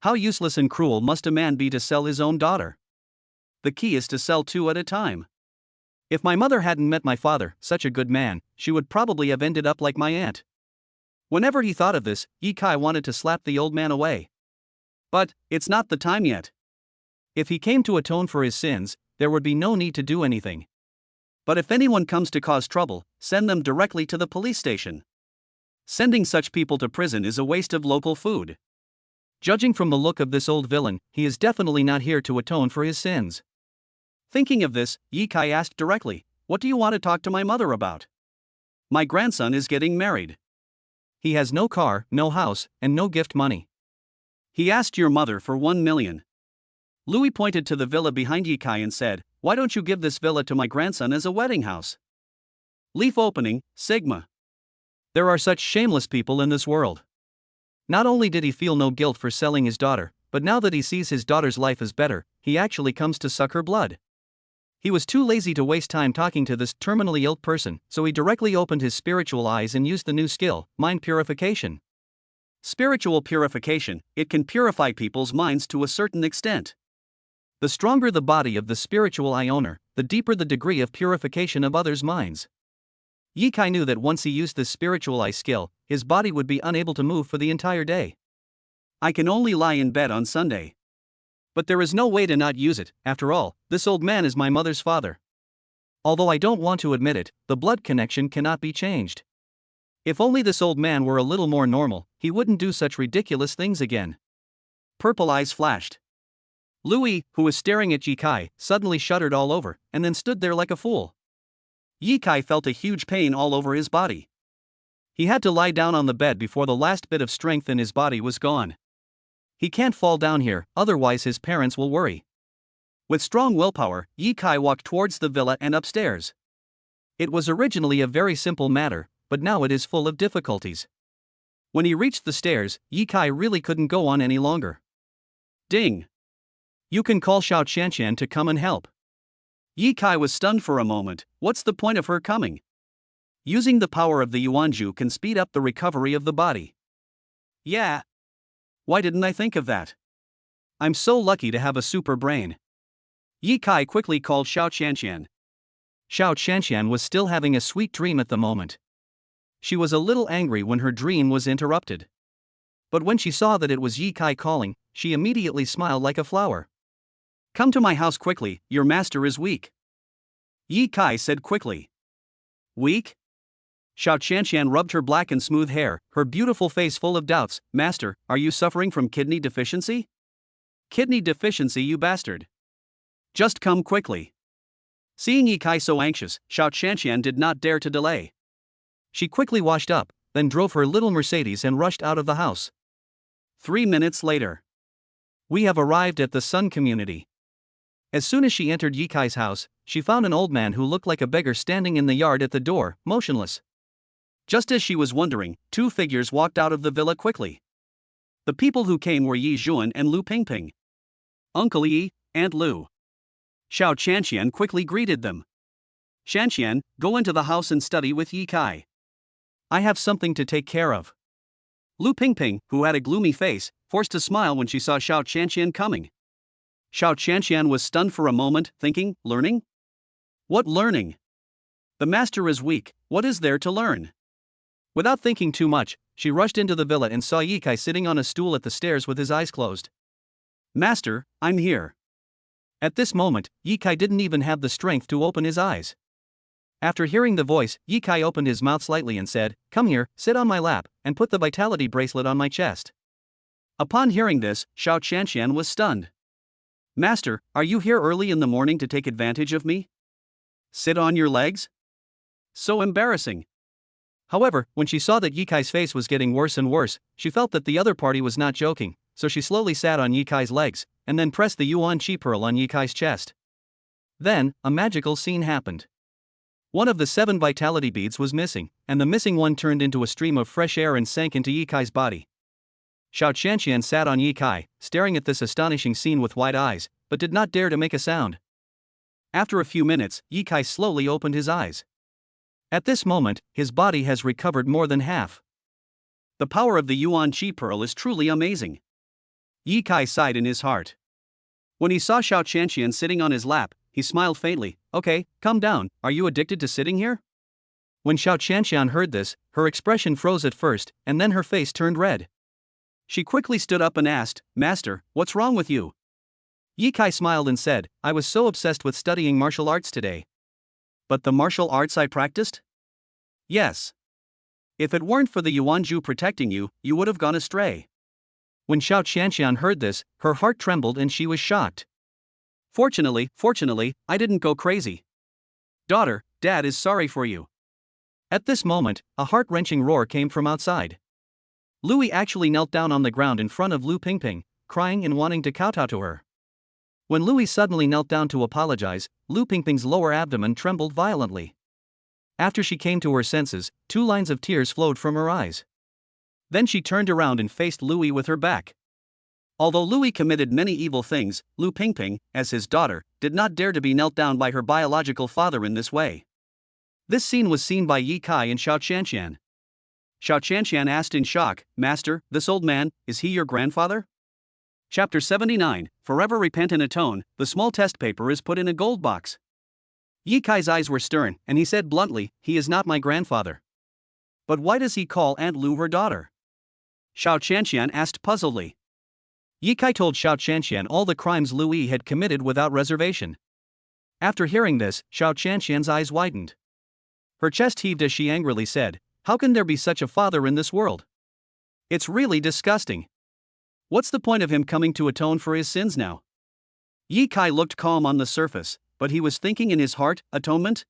How useless and cruel must a man be to sell his own daughter? The key is to sell two at a time. If my mother hadn't met my father, such a good man, she would probably have ended up like my aunt. Whenever he thought of this, Yi Kai wanted to slap the old man away. But, it's not the time yet. If he came to atone for his sins, there would be no need to do anything. But if anyone comes to cause trouble, send them directly to the police station. Sending such people to prison is a waste of local food. Judging from the look of this old villain, he is definitely not here to atone for his sins. Thinking of this, Yi Kai asked directly, what do you want to talk to my mother about? My grandson is getting married. He has no car, no house, and no gift money. He asked your mother for 1 million. Louis pointed to the villa behind Yi Kai and said, why don't you give this villa to my grandson as a wedding house? Leaf opening, Sigma. There are such shameless people in this world. Not only did he feel no guilt for selling his daughter, but now that he sees his daughter's life is better, he actually comes to suck her blood. He was too lazy to waste time talking to this terminally ill person, so he directly opened his spiritual eyes and used the new skill, mind purification. Spiritual purification, it can purify people's minds to a certain extent. The stronger the body of the spiritual eye owner, the deeper the degree of purification of others' minds. Yi Kai knew that once he used this spiritual eye skill, his body would be unable to move for the entire day. I can only lie in bed on Sunday. But there is no way to not use it, after all, this old man is my mother's father. Although I don't want to admit it, the blood connection cannot be changed. If only this old man were a little more normal, he wouldn't do such ridiculous things again. Purple eyes flashed. Louis, who was staring at Ye Kai, suddenly shuddered all over, and then stood there like a fool. Ye Kai felt a huge pain all over his body. He had to lie down on the bed before the last bit of strength in his body was gone. He can't fall down here, otherwise his parents will worry. With strong willpower, Ye Kai walked towards the villa and upstairs. It was originally a very simple matter, but now it is full of difficulties. When he reached the stairs, Ye Kai really couldn't go on any longer. Ding! You can call Xiao Qianqian to come and help. Ye Kai was stunned for a moment. What's the point of her coming? Using the power of the Yuanju can speed up the recovery of the body. Yeah. Why didn't I think of that? I'm so lucky to have a super brain. Ye Kai quickly called Xiao Qianqian. Xiao Qianqian was still having a sweet dream at the moment. She was a little angry when her dream was interrupted. But when she saw that it was Ye Kai calling, she immediately smiled like a flower. Come to my house quickly, your master is weak. Ye Kai said quickly. Weak? Xiao Qianqian rubbed her black and smooth hair, her beautiful face full of doubts. Master, are you suffering from kidney deficiency? Kidney deficiency, you bastard. Just come quickly. Seeing Ye Kai so anxious, Xiao Qianqian did not dare to delay. She quickly washed up, then drove her little Mercedes and rushed out of the house. 3 minutes later. We have arrived at the Sun community. As soon as she entered Ye Kai's house, she found an old man who looked like a beggar standing in the yard at the door, motionless. Just as she was wondering, 2 figures walked out of the villa quickly. The people who came were Yi Zhuan and Lu Pingping. Uncle Yi, Aunt Lu. Xiao Qianqian quickly greeted them. Qianqian, go into the house and study with Ye Kai. I have something to take care of. Lu Pingping, who had a gloomy face, forced a smile when she saw Xiao Qianqian coming. Xiao Qianqian was stunned for a moment, thinking, learning? What learning? The master is weak, what is there to learn? Without thinking too much, she rushed into the villa and saw Ye Kai sitting on a stool at the stairs with his eyes closed. Master, I'm here. At this moment, Ye Kai didn't even have the strength to open his eyes. After hearing the voice, Ye Kai opened his mouth slightly and said, Come here, sit on my lap, and put the vitality bracelet on my chest. Upon hearing this, Xiao Qianqian was stunned. Master, are you here early in the morning to take advantage of me? Sit on your legs? So embarrassing. However, when she saw that Ye Kai's face was getting worse and worse, she felt that the other party was not joking, so she slowly sat on Ye Kai's legs, and then pressed the Yuan Chi Pearl on Ye Kai's chest. Then, a magical scene happened. One of the 7 vitality beads was missing, and the missing one turned into a stream of fresh air and sank into Ye Kai's body. Xiao Qianqian sat on Ye Kai, staring at this astonishing scene with wide eyes, but did not dare to make a sound. After a few minutes, Ye Kai slowly opened his eyes. At this moment, his body has recovered more than half. The power of the Yuan Chi Pearl is truly amazing. Ye Kai sighed in his heart. When he saw Xiao Qianqian sitting on his lap, he smiled faintly. Okay, calm down, are you addicted to sitting here? When Xiao Qianqian heard this, her expression froze at first, and then her face turned red. She quickly stood up and asked, Master, what's wrong with you? Ye Kai smiled and said, I was so obsessed with studying martial arts today. But the martial arts I practiced? Yes. If it weren't for the Yuanju protecting you, you would have gone astray. When Xiao Qianqian heard this, her heart trembled and she was shocked. Fortunately, I didn't go crazy. Daughter, Dad is sorry for you. At this moment, a heart-wrenching roar came from outside. Louis actually knelt down on the ground in front of Lu Pingping, crying and wanting to kowtow to her. When Louis suddenly knelt down to apologize, Lu Pingping's lower abdomen trembled violently. After she came to her senses, 2 lines of tears flowed from her eyes. Then she turned around and faced Louis with her back. Although Louis committed many evil things, Lu Pingping, as his daughter, did not dare to be knelt down by her biological father in this way. This scene was seen by Ye Kai and Xiao Qianqian. Xiao Qianqian asked in shock, Master, this old man, is he your grandfather? Chapter 79, Forever Repent and Atone. The small test paper is put in a gold box. Ye Kai's eyes were stern, and he said bluntly, he is not my grandfather. But why does he call Aunt Lu her daughter? Xiao Qianqian asked puzzledly. Ye Kai told Xiao Qianqian all the crimes Louis had committed without reservation. After hearing this, Xiao Qianqian's eyes widened. Her chest heaved as she angrily said, "How can there be such a father in this world? It's really disgusting. What's the point of him coming to atone for his sins now?" Yi Kai looked calm on the surface, but he was thinking in his heart, atonement?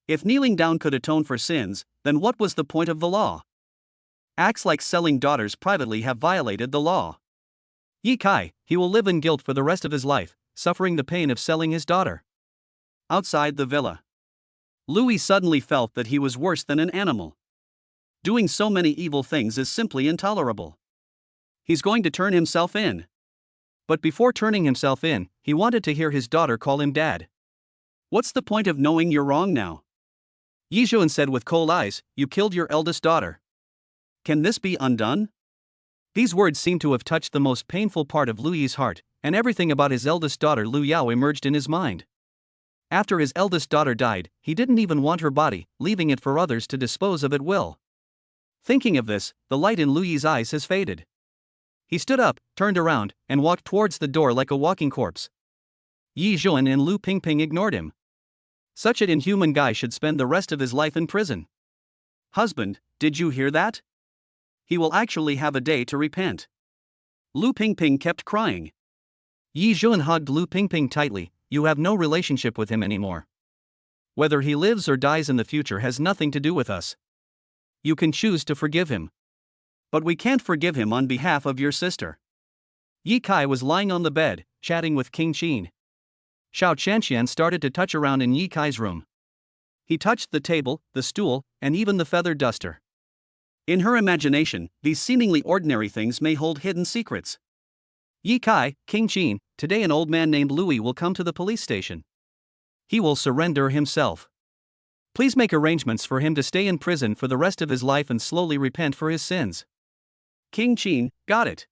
If kneeling down could atone for sins, then what was the point of the law? Acts like selling daughters privately have violated the law. Yi Kai, he will live in guilt for the rest of his life, suffering the pain of selling his daughter. Outside the villa, Louis suddenly felt that he was worse than an animal. Doing so many evil things is simply intolerable. He's going to turn himself in. But before turning himself in, he wanted to hear his daughter call him dad. What's the point of knowing you're wrong now? Yi Zhuan said with cold eyes, "You killed your eldest daughter. Can this be undone?" These words seemed to have touched the most painful part of Louis's heart, and everything about his eldest daughter Lu Yao emerged in his mind. After his eldest daughter died, he didn't even want her body, leaving it for others to dispose of at will. Thinking of this, the light in Louis's eyes has faded. He stood up, turned around, and walked towards the door like a walking corpse. Yi Zhuan and Lu Pingping ignored him. Such an inhuman guy should spend the rest of his life in prison. "Husband, did you hear that? He will actually have a day to repent." Lu Pingping kept crying. Yi Zhuan hugged Lu Pingping tightly. "You have no relationship with him anymore. Whether he lives or dies in the future has nothing to do with us. You can choose to forgive him. But we can't forgive him on behalf of your sister." Yi Kai was lying on the bed, chatting with King Qin. Xiao Qianqian started to touch around in Yi Kai's room. He touched the table, the stool, and even the feather duster. In her imagination, these seemingly ordinary things may hold hidden secrets. "Yi Kai, King Qin, today an old man named Louis will come to the police station. He will surrender himself. Please make arrangements for him to stay in prison for the rest of his life and slowly repent for his sins." King Qin, got it.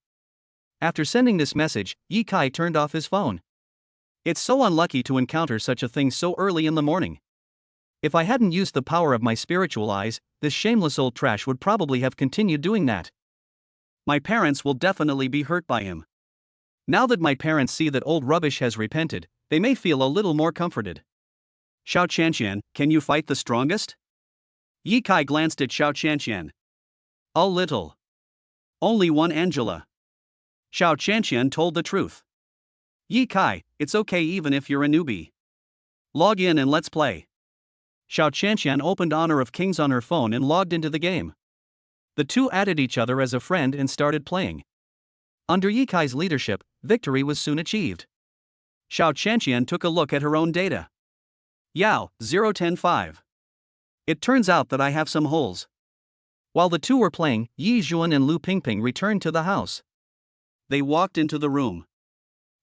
After sending this message, Yi Kai turned off his phone. It's so unlucky to encounter such a thing so early in the morning. If I hadn't used the power of my spiritual eyes, this shameless old trash would probably have continued doing that. My parents will definitely be hurt by him. Now that my parents see that old rubbish has repented, they may feel a little more comforted. "Xiao Qianqian, can you fight the strongest?" Yi Kai glanced at Xiao Qianqian. "A little. Only one Angela." Xiao Qianqian told the truth. "Yi Kai, it's okay even if you're a newbie. Log in and let's play." Xiao Qianqian opened Honor of Kings on her phone and logged into the game. The two added each other as a friend and started playing. Under Yi Kai's leadership, victory was soon achieved. Xiao Qianqian took a look at her own data. Yao, 0105. It turns out that I have some holes. While the two were playing, Yi Zhuan and Lu Pingping returned to the house. They walked into the room.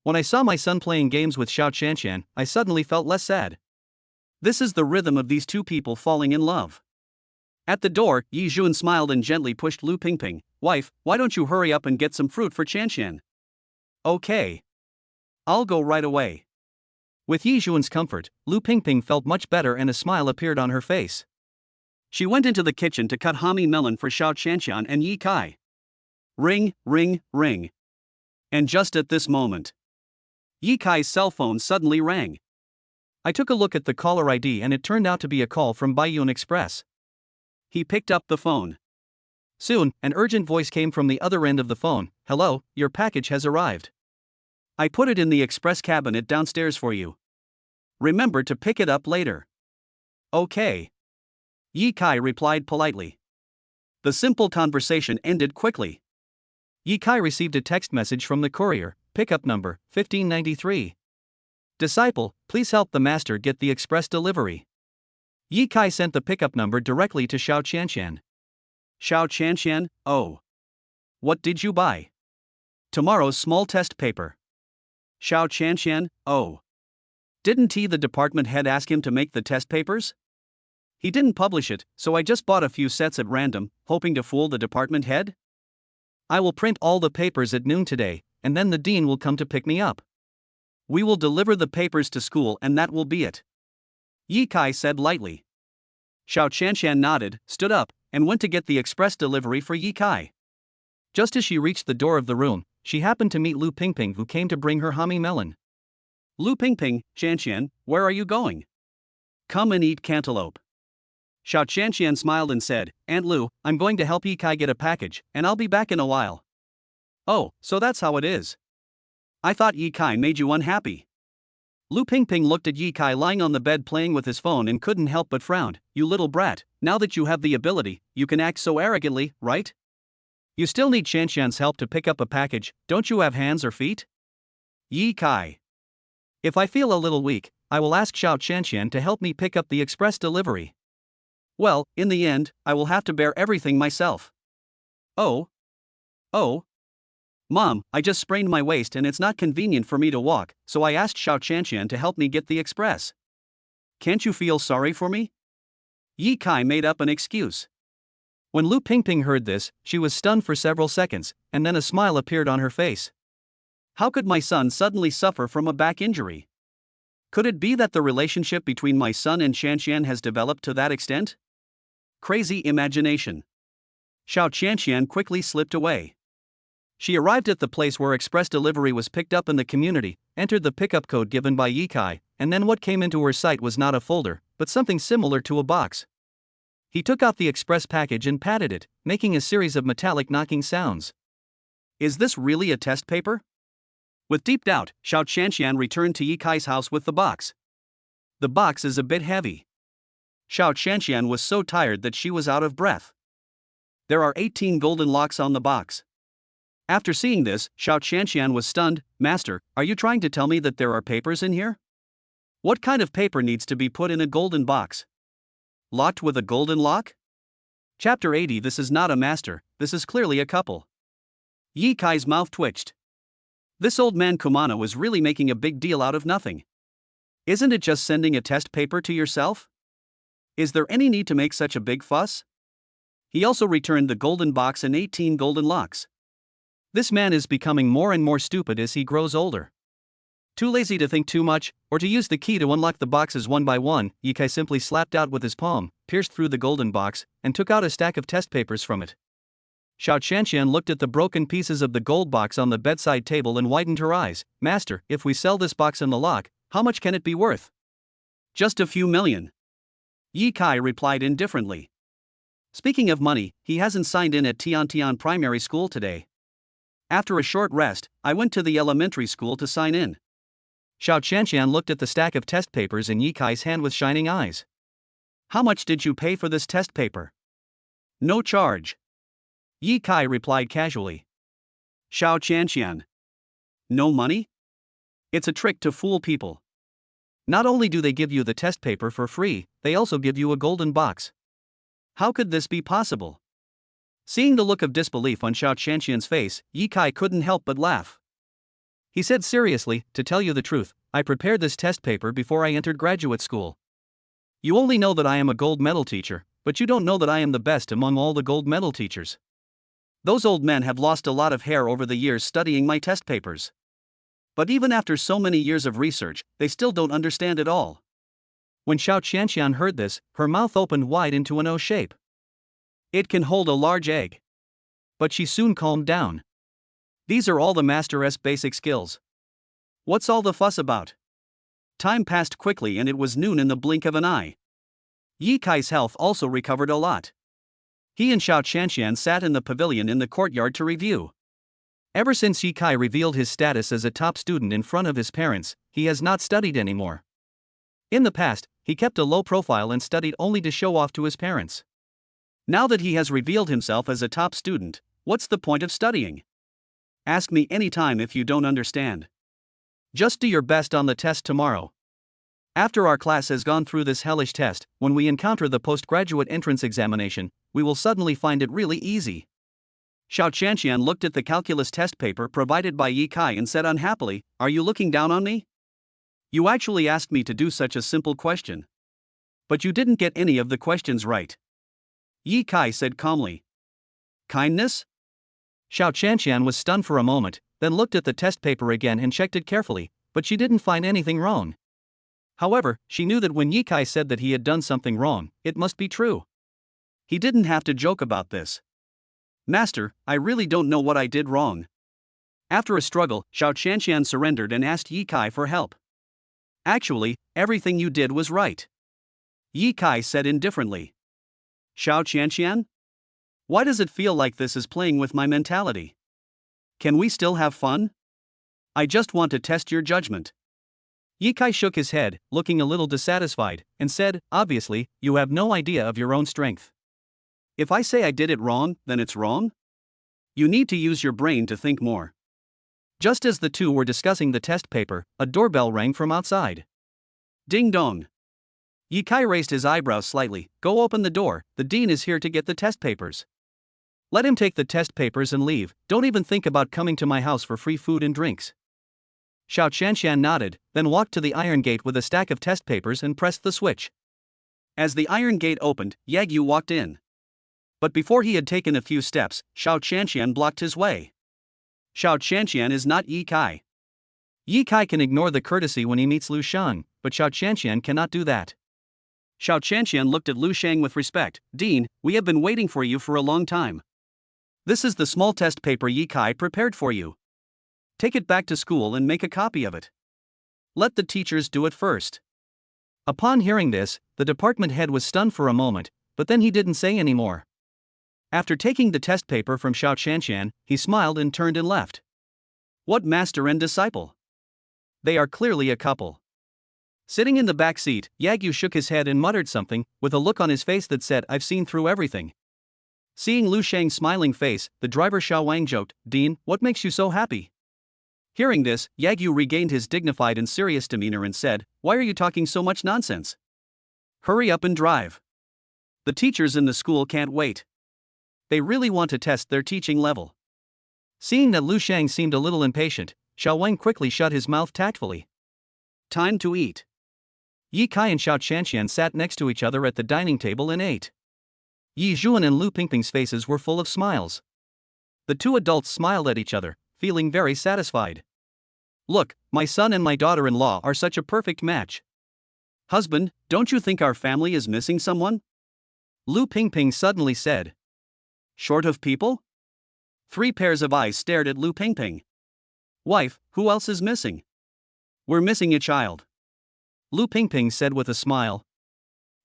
When I saw my son playing games with Xiao Qianqian, I suddenly felt less sad. This is the rhythm of these two people falling in love. At the door, Yi Zhuan smiled and gently pushed Lu Pingping. "Wife, why don't you hurry up and get some fruit for Qianqian?" "Okay. I'll go right away." With Yi Zhuan's comfort, Lu Pingping felt much better and a smile appeared on her face. She went into the kitchen to cut hami melon for Xiao Qianqian and Yi Kai. Ring, ring, ring. And just at this moment, Yi Kai's cell phone suddenly rang. I took a look at the caller ID and it turned out to be a call from Baiyun Express. He picked up the phone. Soon, an urgent voice came from the other end of the phone. "Hello, your package has arrived. I put it in the express cabinet downstairs for you. Remember to pick it up later." "Okay." Yi Kai replied politely. The simple conversation ended quickly. Yi Kai received a text message from the courier, pickup number 1593. "Disciple, please help the master get the express delivery." Yi Kai sent the pickup number directly to Xiao Qianqian. "Xiao Qianqian, oh. What did you buy?" "Tomorrow's small test paper." "Xiao Qianqian, oh. Didn't the department head ask him to make the test papers?" "He didn't publish it, so I just bought a few sets at random, hoping to fool the department head." "I will print all the papers at noon today, and then the dean will come to pick me up. We will deliver the papers to school and that will be it," Yi Kai said lightly. Xiao Qianqian nodded, stood up, and went to get the express delivery for Yi Kai. Just as she reached the door of the room, she happened to meet Lu Pingping who came to bring her hami melon. Lu Pingping, Qianqian, where are you going? Come and eat cantaloupe. Xiao Qianqian smiled and said, Aunt Lu, I'm going to help Yi Kai get a package, and I'll be back in a while. Oh, so that's how it is. I thought Yi Kai made you unhappy. Lu Pingping looked at Yi Kai lying on the bed playing with his phone and couldn't help but frown. You little brat, now that you have the ability, you can act so arrogantly, right? You still need Qianqian's help to pick up a package, don't you have hands or feet? Yi Kai. If I feel a little weak, I will ask Xiao Qianqian to help me pick up the express delivery. Well, in the end, I will have to bear everything myself. Oh. Mom, I just sprained my waist and it's not convenient for me to walk, so I asked Xiao Qianqian to help me get the express. Can't you feel sorry for me? Yi Kai made up an excuse. When Lu Pingping heard this, she was stunned for several seconds, and then a smile appeared on her face. How could my son suddenly suffer from a back injury? Could it be that the relationship between my son and Qianqian has developed to that extent? Crazy imagination. Xiao Qianqian quickly slipped away. She arrived at the place where express delivery was picked up in the community, entered the pickup code given by Yi Kai, and then what came into her sight was not a folder, but something similar to a box. He took out the express package and patted it, making a series of metallic knocking sounds. Is this really a test paper? With deep doubt, Xiao Qianqian returned to Yi Kai's house with the box. The box is a bit heavy. Xiao Qianqian was so tired that she was out of breath. There are 18 golden locks on the box. After seeing this, Xiao Qianqian was stunned. Master, are you trying to tell me that there are papers in here? What kind of paper needs to be put in a golden box? Locked with a golden lock? Chapter 80. This is not a master, this is clearly a couple. Yi Kai's mouth twitched. This old man Kumano was really making a big deal out of nothing. Isn't it just sending a test paper to yourself? Is there any need to make such a big fuss? He also returned the golden box and 18 golden locks. This man is becoming more and more stupid as he grows older. Too lazy to think too much, or to use the key to unlock the boxes one by one, Yi Kai simply slapped out with his palm, pierced through the golden box, and took out a stack of test papers from it. Xiao Qianqian looked at the broken pieces of the gold box on the bedside table and widened her eyes. Master, if we sell this box and the lock, how much can it be worth? Just a few million. Yi Kai replied indifferently. Speaking of money, he hasn't signed in at Tiantian Primary School today. After a short rest, I went to the elementary school to sign in. Xiao Qianqian looked at the stack of test papers in Yi Kai's hand with shining eyes. How much did you pay for this test paper? No charge. Yi Kai replied casually. Xiao Qianqian. No money? It's a trick to fool people. Not only do they give you the test paper for free, they also give you a golden box. How could this be possible? Seeing the look of disbelief on Xiao Qianqian's face, Yi Kai couldn't help but laugh. He said seriously, to tell you the truth, I prepared this test paper before I entered graduate school. You only know that I am a gold medal teacher, but you don't know that I am the best among all the gold medal teachers. Those old men have lost a lot of hair over the years studying my test papers. But even after so many years of research, they still don't understand it all. When Xiao Qianqian heard this, her mouth opened wide into an O shape. It can hold a large egg. But she soon calmed down. These are all the master's basic skills. What's all the fuss about? Time passed quickly and it was noon in the blink of an eye. Yi Kai's health also recovered a lot. He and Xiao Qianqian sat in the pavilion in the courtyard to review. Ever since Yi Kai revealed his status as a top student in front of his parents, he has not studied anymore. In the past, he kept a low profile and studied only to show off to his parents. Now that he has revealed himself as a top student, what's the point of studying? Ask me anytime if you don't understand. Just do your best on the test tomorrow. After our class has gone through this hellish test, when we encounter the postgraduate entrance examination, we will suddenly find it really easy. Xiao Qianqian looked at the calculus test paper provided by Yi Kai and said unhappily, Are you looking down on me? You actually asked me to do such a simple question. But you didn't get any of the questions right. Yi Kai said calmly. Kindness? Xiao Qianqian was stunned for a moment, then looked at the test paper again and checked it carefully, but she didn't find anything wrong. However, she knew that when Yi Kai said that he had done something wrong, it must be true. He didn't have to joke about this. Master, I really don't know what I did wrong. After a struggle, Xiao Qianqian surrendered and asked Yi Kai for help. Actually, everything you did was right. Yi Kai said indifferently. Xiao Qianqian? Why does it feel like this is playing with my mentality? Can we still have fun? I just want to test your judgment. Yi Kai shook his head, looking a little dissatisfied, and said, obviously, you have no idea of your own strength. If I say I did it wrong, then it's wrong? You need to use your brain to think more. Just as the two were discussing the test paper, a doorbell rang from outside. Ding dong. Yi Kai raised his eyebrows slightly. Go open the door, the dean is here to get the test papers. Let him take the test papers and leave, don't even think about coming to my house for free food and drinks. Xiao Qianqian nodded, then walked to the iron gate with a stack of test papers and pressed the switch. As the iron gate opened, Yagyu walked in. But before he had taken a few steps, Xiao Qianqian blocked his way. Xiao Qianqian is not Yi Kai. Yi Kai can ignore the courtesy when he meets Lu Shang, but Xiao Qianqian cannot do that. Xiao Qianqian looked at Lu Shang with respect. Dean, we have been waiting for you for a long time. This is the small test paper Yi Kai prepared for you. Take it back to school and make a copy of it. Let the teachers do it first. Upon hearing this, the department head was stunned for a moment, but then he didn't say any more. After taking the test paper from Xiao Qianqian, he smiled and turned and left. What master and disciple? They are clearly a couple. Sitting in the back seat, Yagyu shook his head and muttered something, with a look on his face that said, I've seen through everything. Seeing Lu Shang's smiling face, the driver Xiao Wang joked, Dean, what makes you so happy? Hearing this, Yagyu regained his dignified and serious demeanor and said, Why are you talking so much nonsense? Hurry up and drive. The teachers in the school can't wait. They really want to test their teaching level. Seeing that Lu Shang seemed a little impatient, Xiao Wang quickly shut his mouth tactfully. Time to eat. Yi Kai and Xiao Qianqian sat next to each other at the dining table and ate. Yi Zhuan and Lu Pingping's faces were full of smiles. The two adults smiled at each other, feeling very satisfied. Look, my son and my daughter-in-law are such a perfect match. Husband, don't you think our family is missing someone? Lu Pingping suddenly said. Short of people? 3 pairs of eyes stared at Lu Pingping. Wife, who else is missing? We're missing a child. Lu Pingping said with a smile.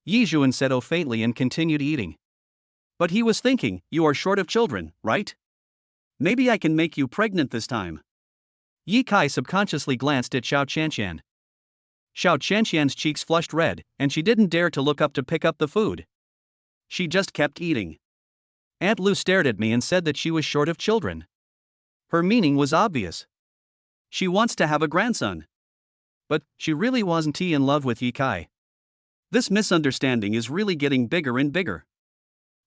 Yi Zhuan said faintly and continued eating. But he was thinking, you are short of children, right? Maybe I can make you pregnant this time. Yi Kai subconsciously glanced at Xiao Qianqian. Xiao Qianqian's cheeks flushed red, and she didn't dare to look up to pick up the food. She just kept eating. Aunt Lu stared at me and said that she was short of children. Her meaning was obvious. She wants to have a grandson. But she really wasn't in love with Yi Kai. This misunderstanding is really getting bigger and bigger.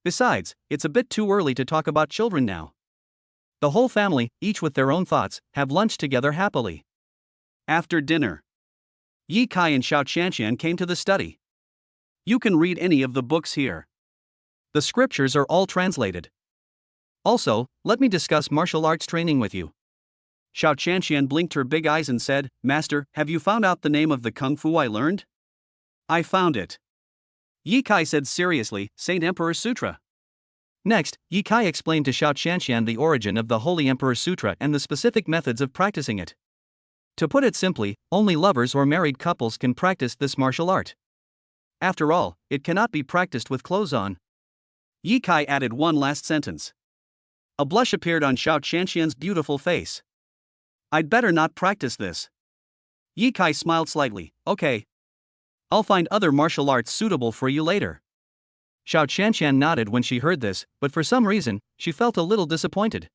Besides, it's a bit too early to talk about children now. The whole family, each with their own thoughts, have lunch together happily. After dinner, Yi Kai and Xiao Qianqian came to the study. You can read any of the books here. The scriptures are all translated. Also, let me discuss martial arts training with you. Xiao Qianqian blinked her big eyes and said, Master, have you found out the name of the kung fu I learned? I found it. Yi Kai said seriously, Saint Emperor Sutra. Next, Yi Kai explained to Xiao Qianqian the origin of the Holy Emperor Sutra and the specific methods of practicing it. To put it simply, only lovers or married couples can practice this martial art. After all, it cannot be practiced with clothes on. Yi Kai added one last sentence. A blush appeared on Xiao Qianqian's beautiful face. I'd better not practice this. Yi Kai smiled slightly. Okay. I'll find other martial arts suitable for you later. Xiao Qianqian nodded when she heard this, but for some reason, she felt a little disappointed.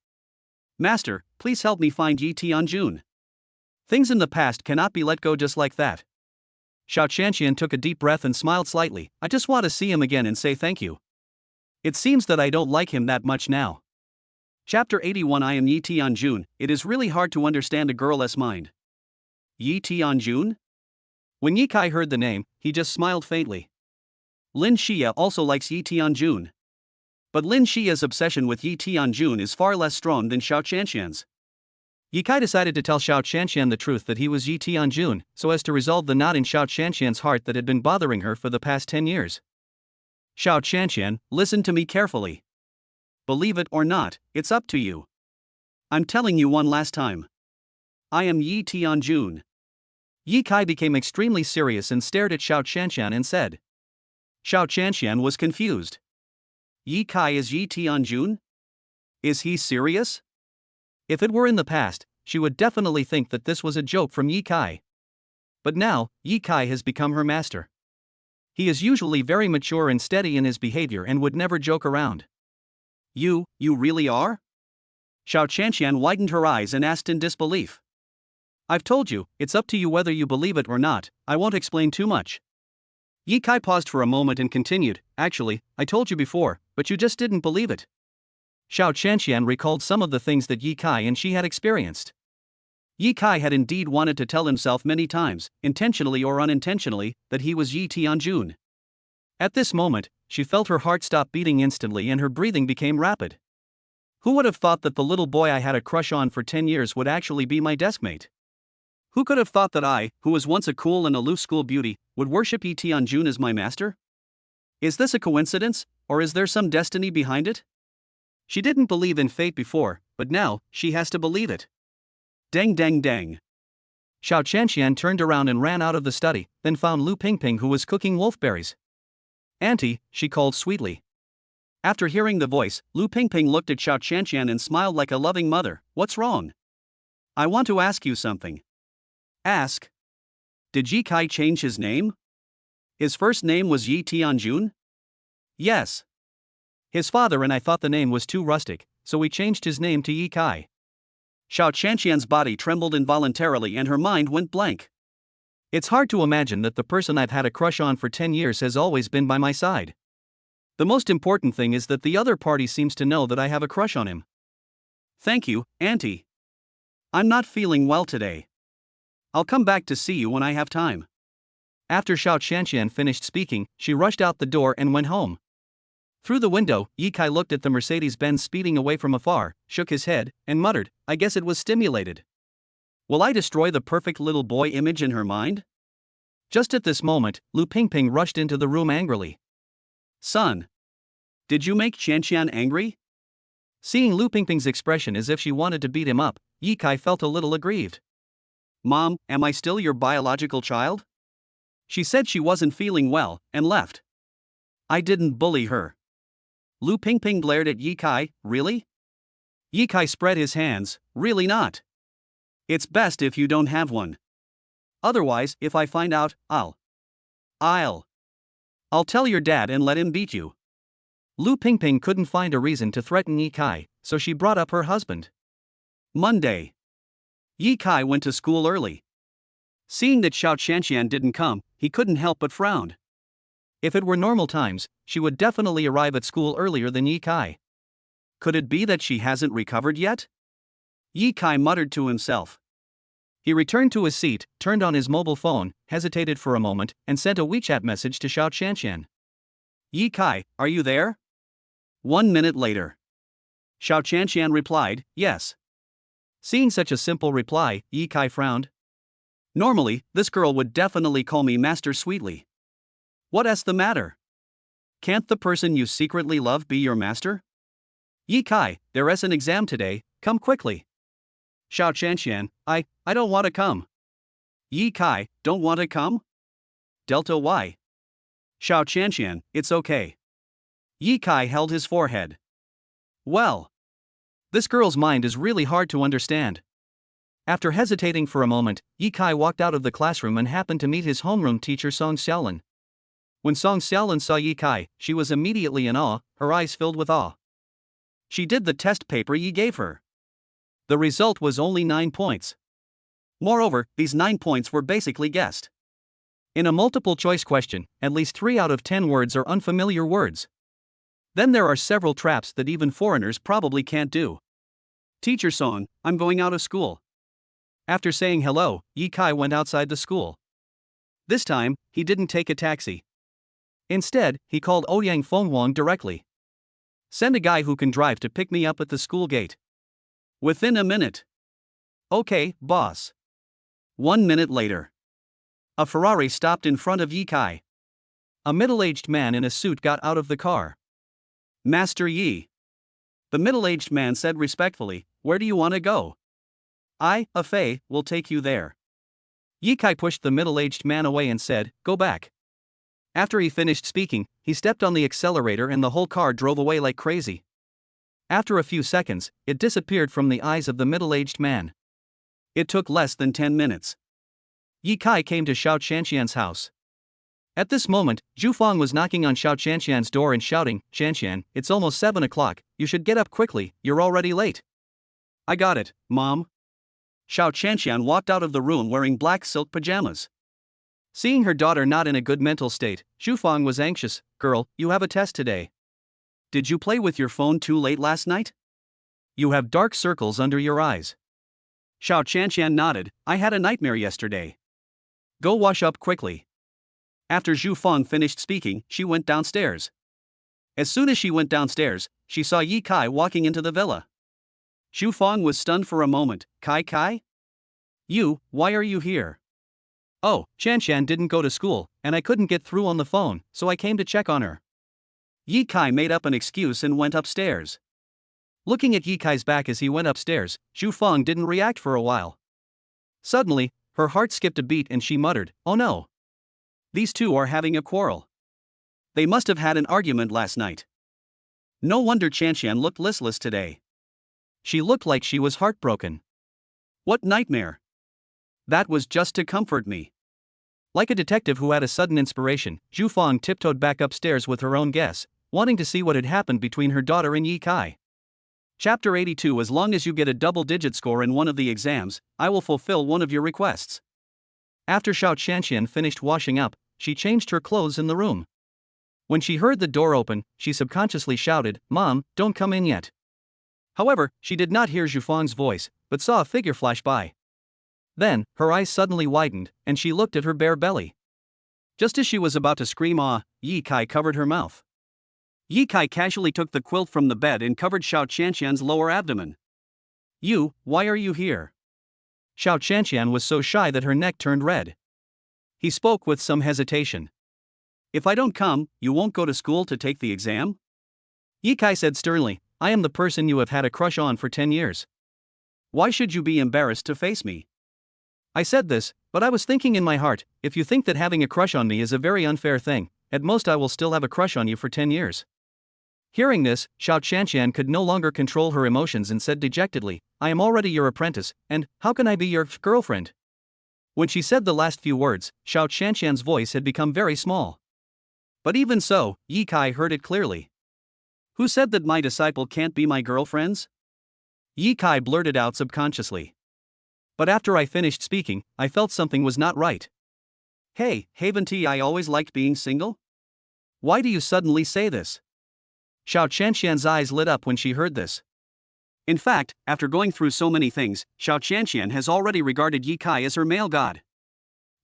Master, please help me find Yi Tianjun. Things in the past cannot be let go just like that. Xiao Qianqian took a deep breath and smiled slightly. I just want to see him again and say thank you. It seems that I don't like him that much now. Chapter 81 I am Yi Tianjun. It is really hard to understand a girl's mind. Yi Tianjun? When Yi Kai heard the name, he just smiled faintly. Lin Xia also likes Yi Tianjun. But Lin Xia's obsession with Yi Tianjun is far less strong than Xiao Qianqian's. Yi Kai decided to tell Xiao Qianqian the truth that he was Yi Tianjun, so as to resolve the knot in Xiao Qianqian's heart that had been bothering her for the past 10 years. Xiao Qianqian, listen to me carefully. Believe it or not, it's up to you. I'm telling you one last time. I am Yi Tianjun. Yi Kai became extremely serious and stared at Xiao Qianqian and said. Xiao Qianqian was confused. Yi Kai is Yi Tianjun? Is he serious? If it were in the past, she would definitely think that this was a joke from Yi Kai. But now, Yi Kai has become her master. He is usually very mature and steady in his behavior and would never joke around. You really are? Xiao Qianqian widened her eyes and asked in disbelief. I've told you, it's up to you whether you believe it or not, I won't explain too much. Yi Kai paused for a moment and continued, actually, I told you before, but you just didn't believe it. Xiao Qianqian recalled some of the things that Yi Kai and she had experienced. Yi Kai had indeed wanted to tell himself many times, intentionally or unintentionally, that he was Yi Tianjun. At this moment, she felt her heart stop beating instantly and her breathing became rapid. Who would have thought that the little boy I had a crush on for 10 years would actually be my deskmate? Who could have thought that I, who was once a cool and aloof school beauty, would worship Yi Tianjun as my master? Is this a coincidence, or is there some destiny behind it? She didn't believe in fate before, but now, she has to believe it. Dang dang dang. Xiao Qianqian turned around and ran out of the study, then found Lu Pingping who was cooking wolfberries. Auntie, she called sweetly. After hearing the voice, Lu Pingping looked at Xiao Qianqian and smiled like a loving mother. What's wrong? I want to ask you something. Ask. Did Yi Kai change his name? His first name was Yi Tianjun? Yes. His father and I thought the name was too rustic, so we changed his name to Yi Kai. Xiao Qianqian's body trembled involuntarily and her mind went blank. It's hard to imagine that the person I've had a crush on for 10 years has always been by my side. The most important thing is that the other party seems to know that I have a crush on him. Thank you, Auntie. I'm not feeling well today. I'll come back to see you when I have time. After Xiao Qianqian finished speaking, she rushed out the door and went home. Through the window, Yi Kai looked at the Mercedes-Benz speeding away from afar, shook his head, and muttered, I guess it was stimulated. Will I destroy the perfect little boy image in her mind? Just at this moment, Lu Pingping rushed into the room angrily. Son. Did you make Qianqian angry? Seeing Lu Pingping's expression as if she wanted to beat him up, Yi Kai felt a little aggrieved. Mom, am I still your biological child? She said she wasn't feeling well, and left. I didn't bully her. Lu Pingping glared at Yi Kai, really? Yi Kai spread his hands, really not. It's best if you don't have one. Otherwise, if I find out, I'll tell your dad and let him beat you. Lu Pingping couldn't find a reason to threaten Yi Kai, so she brought up her husband. Monday. Yi Kai went to school early. Seeing that Xiao Qianqian didn't come, he couldn't help but frown. If it were normal times, she would definitely arrive at school earlier than Yi Kai. Could it be that she hasn't recovered yet? Yi Kai muttered to himself. He returned to his seat, turned on his mobile phone, hesitated for a moment, and sent a WeChat message to Xiao Qianqian. Yi Kai, are you there? 1 minute later. Xiao Qianqian replied, yes. Seeing such a simple reply, Yi Kai frowned. Normally, this girl would definitely call me Master sweetly. What's the matter? Can't the person you secretly love be your master? Yi Kai, there's an exam today, come quickly. Xiao Qianqian, I don't want to come. Yi Kai, don't want to come? Delta Y. Xiao Qianqian, it's okay. Yi Kai held his forehead. Well. This girl's mind is really hard to understand. After hesitating for a moment, Yi Kai walked out of the classroom and happened to meet his homeroom teacher Song Xiaolin. When Song Xiaolin saw Yi Kai, she was immediately in awe, her eyes filled with awe. She did the test paper Yi gave her. The result was only 9 points. Moreover, these 9 points were basically guessed. In a multiple choice question, at least 3 out of 10 words are unfamiliar words. Then there are several traps that even foreigners probably can't do. Teacher Song, I'm going out of school. After saying hello, Yi Kai went outside the school. This time, he didn't take a taxi. Instead, he called Ouyang Fengwang directly. Send a guy who can drive to pick me up at the school gate. Within a minute. Okay, boss. 1 minute later. A Ferrari stopped in front of Yi Kai. A middle-aged man in a suit got out of the car. Master Yi. The middle-aged man said respectfully, where do you want to go? I, a Fei, will take you there. Ye Kai pushed the middle-aged man away and said, "Go back." After he finished speaking, he stepped on the accelerator and the whole car drove away like crazy. After a few seconds, it disappeared from the eyes of the middle-aged man. It took less than 10 minutes. Ye Kai came to Xiao Qianqian's house. At this moment, Zhu Fang was knocking on Xiao Qianqian's door and shouting, "Qianqian, it's almost 7 o'clock, you should get up quickly, you're already late." "I got it, Mom." Xiao Qianqian walked out of the room wearing black silk pajamas. Seeing her daughter not in a good mental state, Zhu Fang was anxious. "Girl, you have a test today. Did you play with your phone too late last night? You have dark circles under your eyes." Xiao Qianqian nodded. "I had a nightmare yesterday. Go wash up quickly." After Zhu Fang finished speaking, she went downstairs. As soon as she went downstairs, she saw Ye Kai walking into the villa. Zhu Fang was stunned for a moment. Kai? Why are you here?" "Oh, Qianqian didn't go to school, and I couldn't get through on the phone, so I came to check on her." Ye Kai made up an excuse and went upstairs. Looking at Ye Kai's back as he went upstairs, Zhu Fang didn't react for a while. Suddenly, her heart skipped a beat and she muttered, "Oh no. These two are having a quarrel. They must have had an argument last night. No wonder Qianqian looked listless today. She looked like she was heartbroken. What nightmare! That was just to comfort me." Like a detective who had a sudden inspiration, Zhu Fang tiptoed back upstairs with her own guess, wanting to see what had happened between her daughter and Ye Kai. Chapter 82. As long as you get a double-digit score in one of the exams, I will fulfill one of your requests. After Xiao Qianqian finished washing up, she changed her clothes in the room. When she heard the door open, she subconsciously shouted, "Mom, don't come in yet." However, she did not hear Zhu Fang's voice, but saw a figure flash by. Then, her eyes suddenly widened, and she looked at her bare belly. Just as she was about to scream "Ah," Ye Kai covered her mouth. Ye Kai casually took the quilt from the bed and covered Xiao Qianqian's lower abdomen. Why are you here?" Xiao Qianqian was so shy that her neck turned red. He spoke with some hesitation. "If I don't come, you won't go to school to take the exam?" Ye Kai said sternly, "I am the person you have had a crush on for 10 years. Why should you be embarrassed to face me?" I said this, but I was thinking in my heart, if you think that having a crush on me is a very unfair thing, at most I will still have a crush on you for 10 years. Hearing this, Xiao Qianqian could no longer control her emotions and said dejectedly, "I am already your apprentice, and how can I be your girlfriend?" When she said the last few words, Xiao Qianqian's voice had become very small. But even so, Ye Kai heard it clearly. "Who said that my disciple can't be my girlfriends?" Ye Kai blurted out subconsciously. "But after I finished speaking, I felt something was not right." "Hey, haven't I always liked being single? Why do you suddenly say this?" Xiao Qianqian's eyes lit up when she heard this. In fact, after going through so many things, Xiao Qianqian has already regarded Ye Kai as her male god.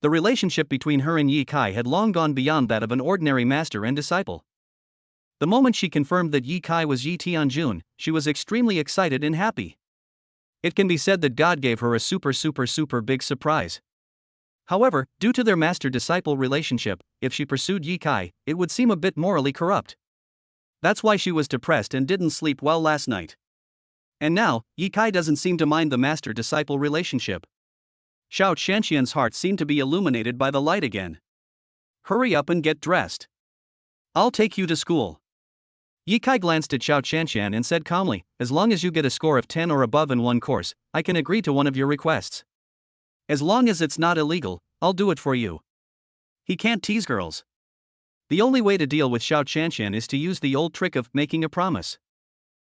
The relationship between her and Ye Kai had long gone beyond that of an ordinary master and disciple. The moment she confirmed that Ye Kai was Yi Tianjun, she was extremely excited and happy. It can be said that God gave her a super big surprise. However, due to their master-disciple relationship, if she pursued Ye Kai, it would seem a bit morally corrupt. That's why she was depressed and didn't sleep well last night. And now, Ye Kai doesn't seem to mind the master-disciple relationship. Xiao Qianqian's heart seemed to be illuminated by the light again. "Hurry up and get dressed. I'll take you to school." Ye Kai glanced at Xiao Qianqian and said calmly, "As long as you get a score of 10 or above in one course, I can agree to one of your requests. As long as it's not illegal, I'll do it for you." He can't tease girls. The only way to deal with Xiao Qianqian is to use the old trick of making a promise.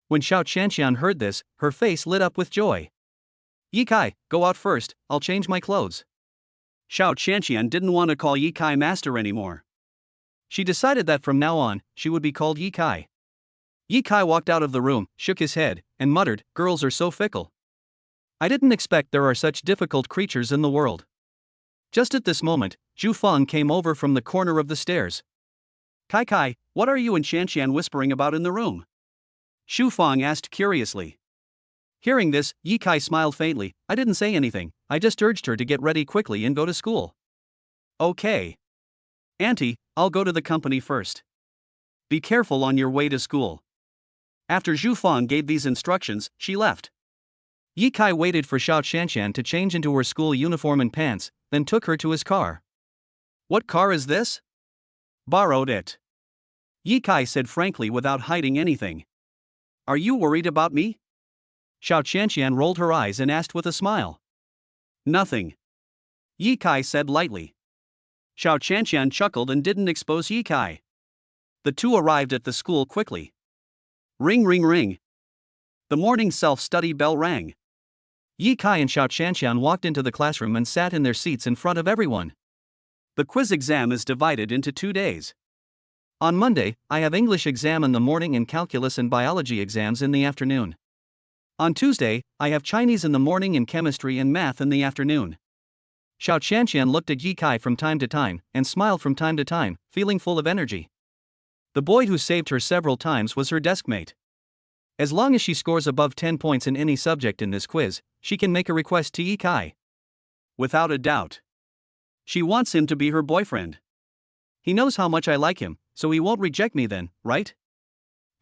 When Xiao Qianqian heard this, her face lit up with joy. "Ye Kai, go out first, I'll change my clothes." Xiao Qianqian didn't want to call Ye Kai master anymore. She decided that from now on, she would be called Ye Kai. Ye Kai walked out of the room, shook his head, and muttered, "Girls are so fickle. I didn't expect there are such difficult creatures in the world." Just at this moment, Zhu Fang came over from the corner of the stairs. Kai, what are you and Qianqian whispering about in the room?" Zhu Fang asked curiously. Hearing this, Ye Kai smiled faintly. "I didn't say anything, I just urged her to get ready quickly and go to school." "Okay. Auntie, I'll go to the company first. Be careful on your way to school." After Zhu Fang gave these instructions, she left. Ye Kai waited for Xiao Qianqian to change into her school uniform and pants, then took her to his car. What car is this? Borrowed it. Ye Kai said frankly without hiding anything. Are you worried about me? Xiao Qianqian rolled her eyes and asked with a smile. Nothing. Ye Kai said lightly. Xiao Qianqian chuckled and didn't expose Ye Kai. The two arrived at the school quickly. Ring ring ring. The morning self-study bell rang. Ye Kai and Xiao Qianqian walked into the classroom and sat in their seats in front of everyone. The quiz exam is divided into 2 days. On Monday, I have English exam in the morning and calculus and biology exams in the afternoon. On Tuesday, I have Chinese in the morning and chemistry and math in the afternoon. Xiao Qianqian looked at Ye Kai from time to time and smiled from time to time, feeling full of energy. The boy who saved her several times was her deskmate. As long as she scores above 10 points in any subject in this quiz, she can make a request to Ye Kai. Without a doubt. She wants him to be her boyfriend. He knows how much I like him, so he won't reject me then, right?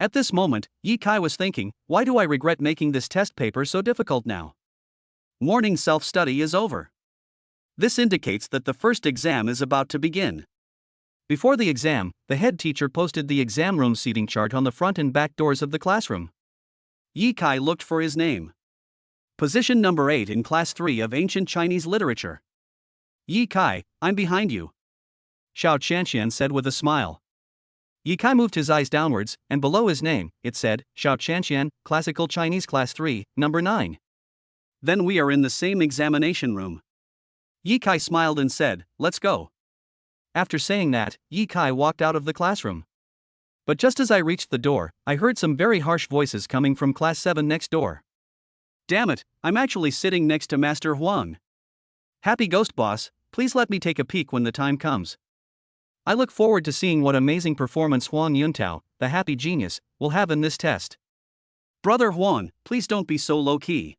At this moment, Ye Kai was thinking, why do I regret making this test paper so difficult now? Morning self-study is over. This indicates that the first exam is about to begin. Before the exam, the head teacher posted the exam room seating chart on the front and back doors of the classroom. Ye Kai looked for his name. Position number 8 in Class 3 of Ancient Chinese Literature. Ye Kai, I'm behind you. Xiao Qianqian said with a smile. Ye Kai moved his eyes downwards, and below his name, it said, Xiao Qianqian, Classical Chinese Class 3, number 9. Then we are in the same examination room. Ye Kai smiled and said, let's go. After saying that, Ye Kai walked out of the classroom. But just as I reached the door, I heard some very harsh voices coming from Class 7 next door. Damn it, I'm actually sitting next to Master Huang. Happy Ghost Boss, please let me take a peek when the time comes. I look forward to seeing what amazing performance Huang Yuntao, the happy genius, will have in this test. Brother Huang, please don't be so low-key.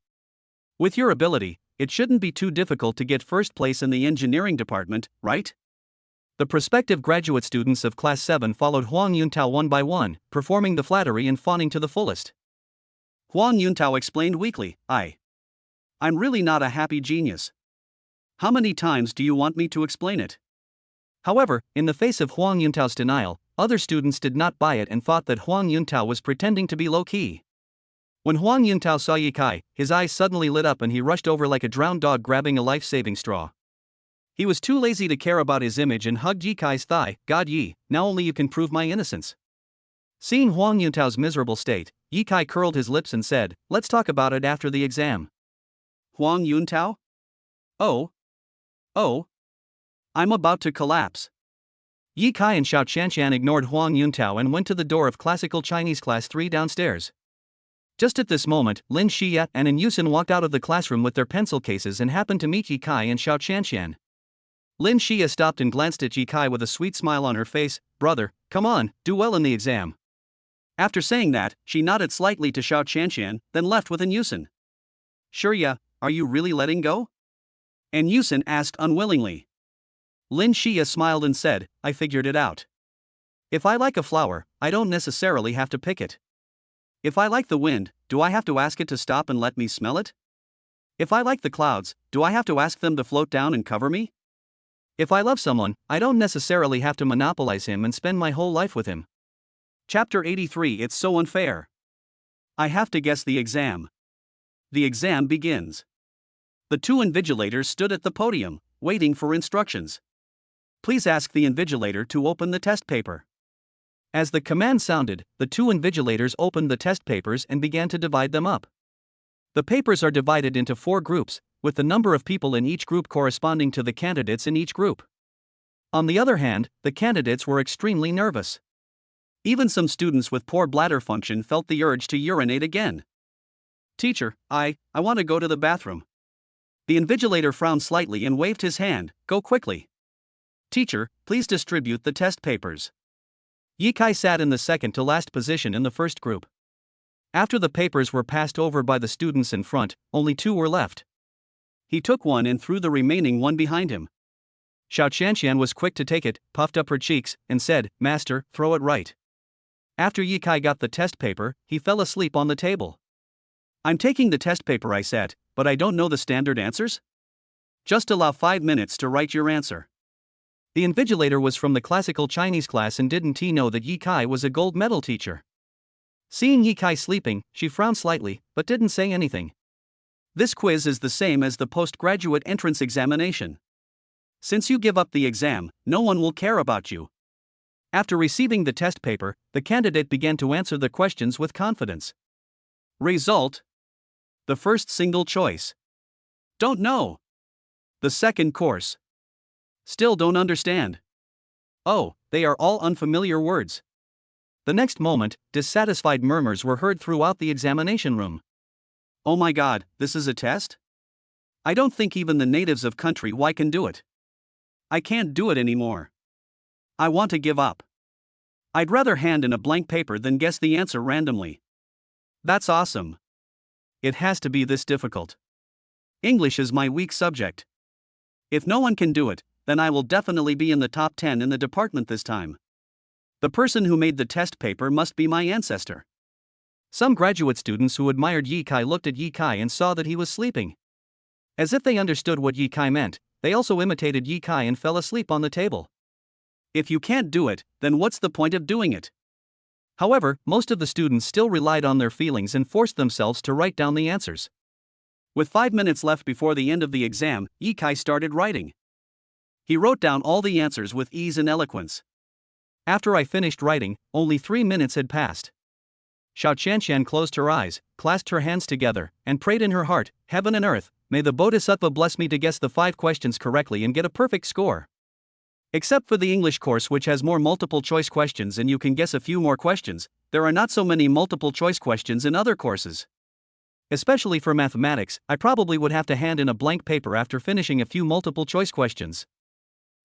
With your ability, it shouldn't be too difficult to get first place in the engineering department, right? The prospective graduate students of Class 7 followed Huang Yuntao one by one, performing the flattery and fawning to the fullest. Huang Yuntao explained weakly, I'm really not a happy genius. How many times do you want me to explain it? However, in the face of Huang Yuntao's denial, other students did not buy it and thought that Huang Yuntao was pretending to be low-key. When Huang Yuntao saw Ye Kai, his eyes suddenly lit up and he rushed over like a drowned dog grabbing a life-saving straw. He was too lazy to care about his image and hugged Ye Kai's thigh. God Yi, now only you can prove my innocence. Seeing Huang Yuntao's miserable state, Ye Kai curled his lips and said, let's talk about it after the exam. Huang Yuntao? Oh, I'm about to collapse. Ye Kai and Xiao Qianqian ignored Huang Yuntao and went to the door of Classical Chinese Class 3 downstairs. Just at this moment, Lin Xia and An Yusin walked out of the classroom with their pencil cases and happened to meet Ye Kai and Xiao Qianqian. Lin Xia stopped and glanced at Ye Kai with a sweet smile on her face. Brother, come on, do well in the exam. After saying that, she nodded slightly to Xiao Qianqian, then left with An Yusin. Sure ya, are you really letting go? An Yusin asked unwillingly. Lin Xia smiled and said, I figured it out. If I like a flower, I don't necessarily have to pick it. If I like the wind, do I have to ask it to stop and let me smell it? If I like the clouds, do I have to ask them to float down and cover me? If I love someone, I don't necessarily have to monopolize him and spend my whole life with him. Chapter 83. It's so unfair. I have to guess the exam. The exam begins. The two invigilators stood at the podium, waiting for instructions. Please ask the invigilator to open the test paper. As the command sounded, the two invigilators opened the test papers and began to divide them up. The papers are divided into 4 groups, with the number of people in each group corresponding to the candidates in each group. On the other hand, the candidates were extremely nervous. Even some students with poor bladder function felt the urge to urinate again. Teacher, I want to go to the bathroom. The invigilator frowned slightly and waved his hand. Go quickly. Teacher, please distribute the test papers. Ye Kai sat in the second to last position in the first group. After the papers were passed over by the students in front, only 2 were left. He took one and threw the remaining one behind him. Xiao Qianqian was quick to take it, puffed up her cheeks, and said, Master, throw it right. After Ye Kai got the test paper, he fell asleep on the table. I'm taking the test paper, I said, but I don't know the standard answers? Just allow 5 minutes to write your answer. The invigilator was from the classical Chinese class and didn't he know that Yi Kai was a gold medal teacher. Seeing Yi Kai sleeping, she frowned slightly, but didn't say anything. This quiz is the same as the postgraduate entrance examination. Since you give up the exam, no one will care about you. After receiving the test paper, the candidate began to answer the questions with confidence. Result: the first single choice. Don't know. The second course. Still don't understand. Oh, they are all unfamiliar words. The next moment, dissatisfied murmurs were heard throughout the examination room. Oh my God, this is a test? I don't think even the natives of country Y can do it. I can't do it anymore. I want to give up. I'd rather hand in a blank paper than guess the answer randomly. That's awesome. It has to be this difficult. English is my weak subject. If no one can do it, then I will definitely be in the top 10 in the department this time. The person who made the test paper must be my ancestor. Some graduate students who admired Yi Kai looked at Yi Kai and saw that he was sleeping. As if they understood what Yi Kai meant, they also imitated Yi Kai and fell asleep on the table. If you can't do it, then what's the point of doing it? However, most of the students still relied on their feelings and forced themselves to write down the answers. With 5 minutes left before the end of the exam, Yi Kai started writing. He wrote down all the answers with ease and eloquence. After I finished writing, only 3 minutes had passed. Xiao Qianqian closed her eyes, clasped her hands together, and prayed in her heart, "Heaven and earth, may the Bodhisattva bless me to guess the 5 questions correctly and get a perfect score." Except for the English course, which has more multiple choice questions and you can guess a few more questions, there are not so many multiple choice questions in other courses. Especially for mathematics, I probably would have to hand in a blank paper after finishing a few multiple choice questions.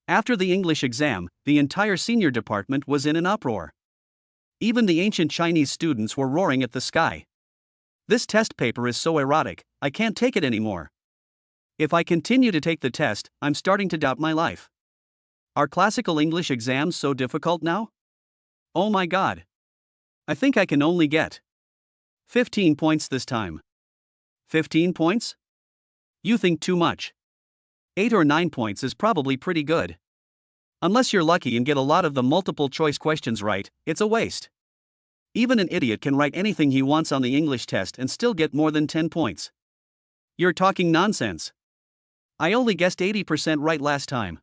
After the English exam, the entire senior department was in an uproar. Even the ancient Chinese students were roaring at the sky. This test paper is so erotic, I can't take it anymore. If I continue to take the test, I'm starting to doubt my life. Are classical English exams so difficult now? Oh my God. I think I can only get 15 points this time. 15 points? You think too much. 8 or 9 points is probably pretty good. Unless you're lucky and get a lot of the multiple choice questions right, it's a waste. Even an idiot can write anything he wants on the English test and still get more than 10 points. You're talking nonsense. I only guessed 80% right last time.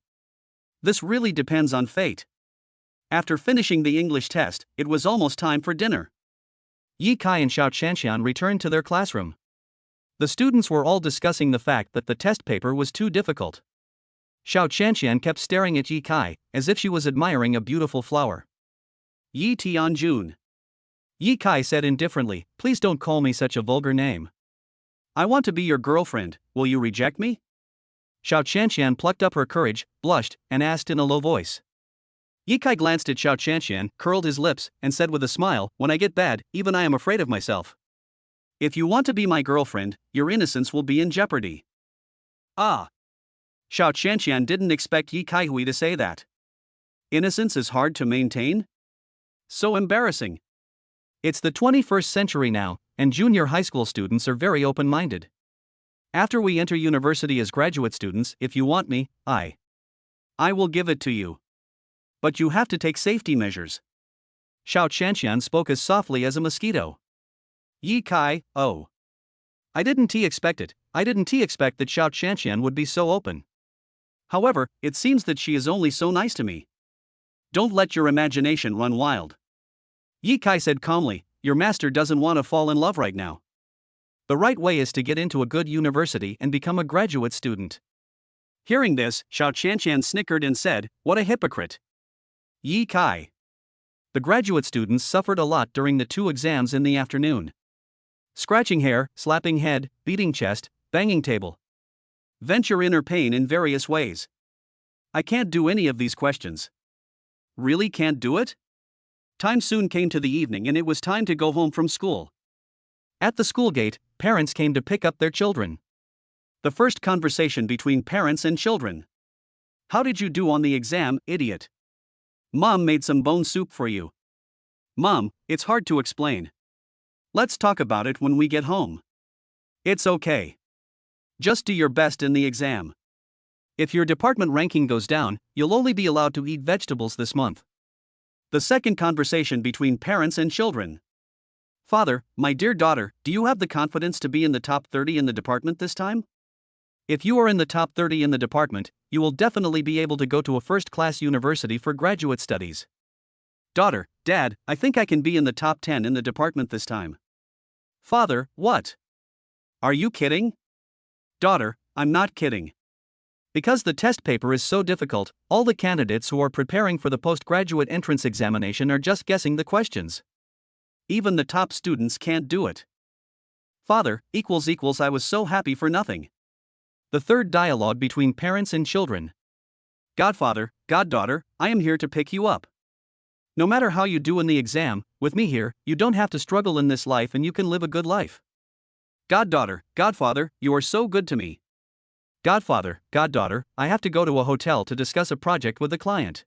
This really depends on fate. After finishing the English test, it was almost time for dinner. Yi Kai and Xiao Qianqian returned to their classroom. The students were all discussing the fact that the test paper was too difficult. Xiao Qianqian kept staring at Yi Kai, as if she was admiring a beautiful flower. Yi Tianjun. Yi Kai said indifferently, "Please don't call me such a vulgar name. I want to be your girlfriend, will you reject me?" Xiao Qianqian plucked up her courage, blushed, and asked in a low voice. Yi Kai glanced at Xiao Qianqian, curled his lips, and said with a smile, "When I get bad, even I am afraid of myself. If you want to be my girlfriend, your innocence will be in jeopardy." Ah! Xiao Qianqian didn't expect Yi Kai Hui to say that. Innocence is hard to maintain? So embarrassing. It's the 21st century now, and junior high school students are very open-minded. After we enter university as graduate students, if you want me, I will give it to you. But you have to take safety measures. Xiao Qianqian spoke as softly as a mosquito. Yi Kai, oh. I didn't expect it. I didn't expect that Xiao Qianqian would be so open. However, it seems that she is only so nice to me. Don't let your imagination run wild. Yi Kai said calmly, "Your master doesn't want to fall in love right now. The right way is to get into a good university and become a graduate student." Hearing this, Xiao Qianqian snickered and said, "What a hypocrite." Yi Kai. The graduate students suffered a lot during the 2 exams in the afternoon. Scratching hair, slapping head, beating chest, banging table. Venture inner pain in various ways. I can't do any of these questions. Really can't do it? Time soon came to the evening and it was time to go home from school. At the school gate, parents came to pick up their children. The first conversation between parents and children. "How did you do on the exam, idiot? Mom made some bone soup for you." "Mom, it's hard to explain. Let's talk about it when we get home." "It's okay. Just do your best in the exam. If your department ranking goes down, you'll only be allowed to eat vegetables this month. The second conversation between parents and children. Father, my dear daughter, do you have the confidence to be in the top 30 in the department this time? If you are in the top 30 in the department, you will definitely be able to go to a first-class university for graduate studies. Daughter, Dad, I think I can be in the top 10 in the department this time. Father, what? Are you kidding? Daughter, I'm not kidding. Because the test paper is so difficult, all the candidates who are preparing for the postgraduate entrance examination are just guessing the questions. Even the top students can't do it. Father, I was so happy for nothing. The third dialogue between parents and children. Godfather, goddaughter, I am here to pick you up. No matter how you do in the exam, with me here, you don't have to struggle in this life and you can live a good life. Goddaughter, godfather, you are so good to me. Godfather, goddaughter, I have to go to a hotel to discuss a project with a client.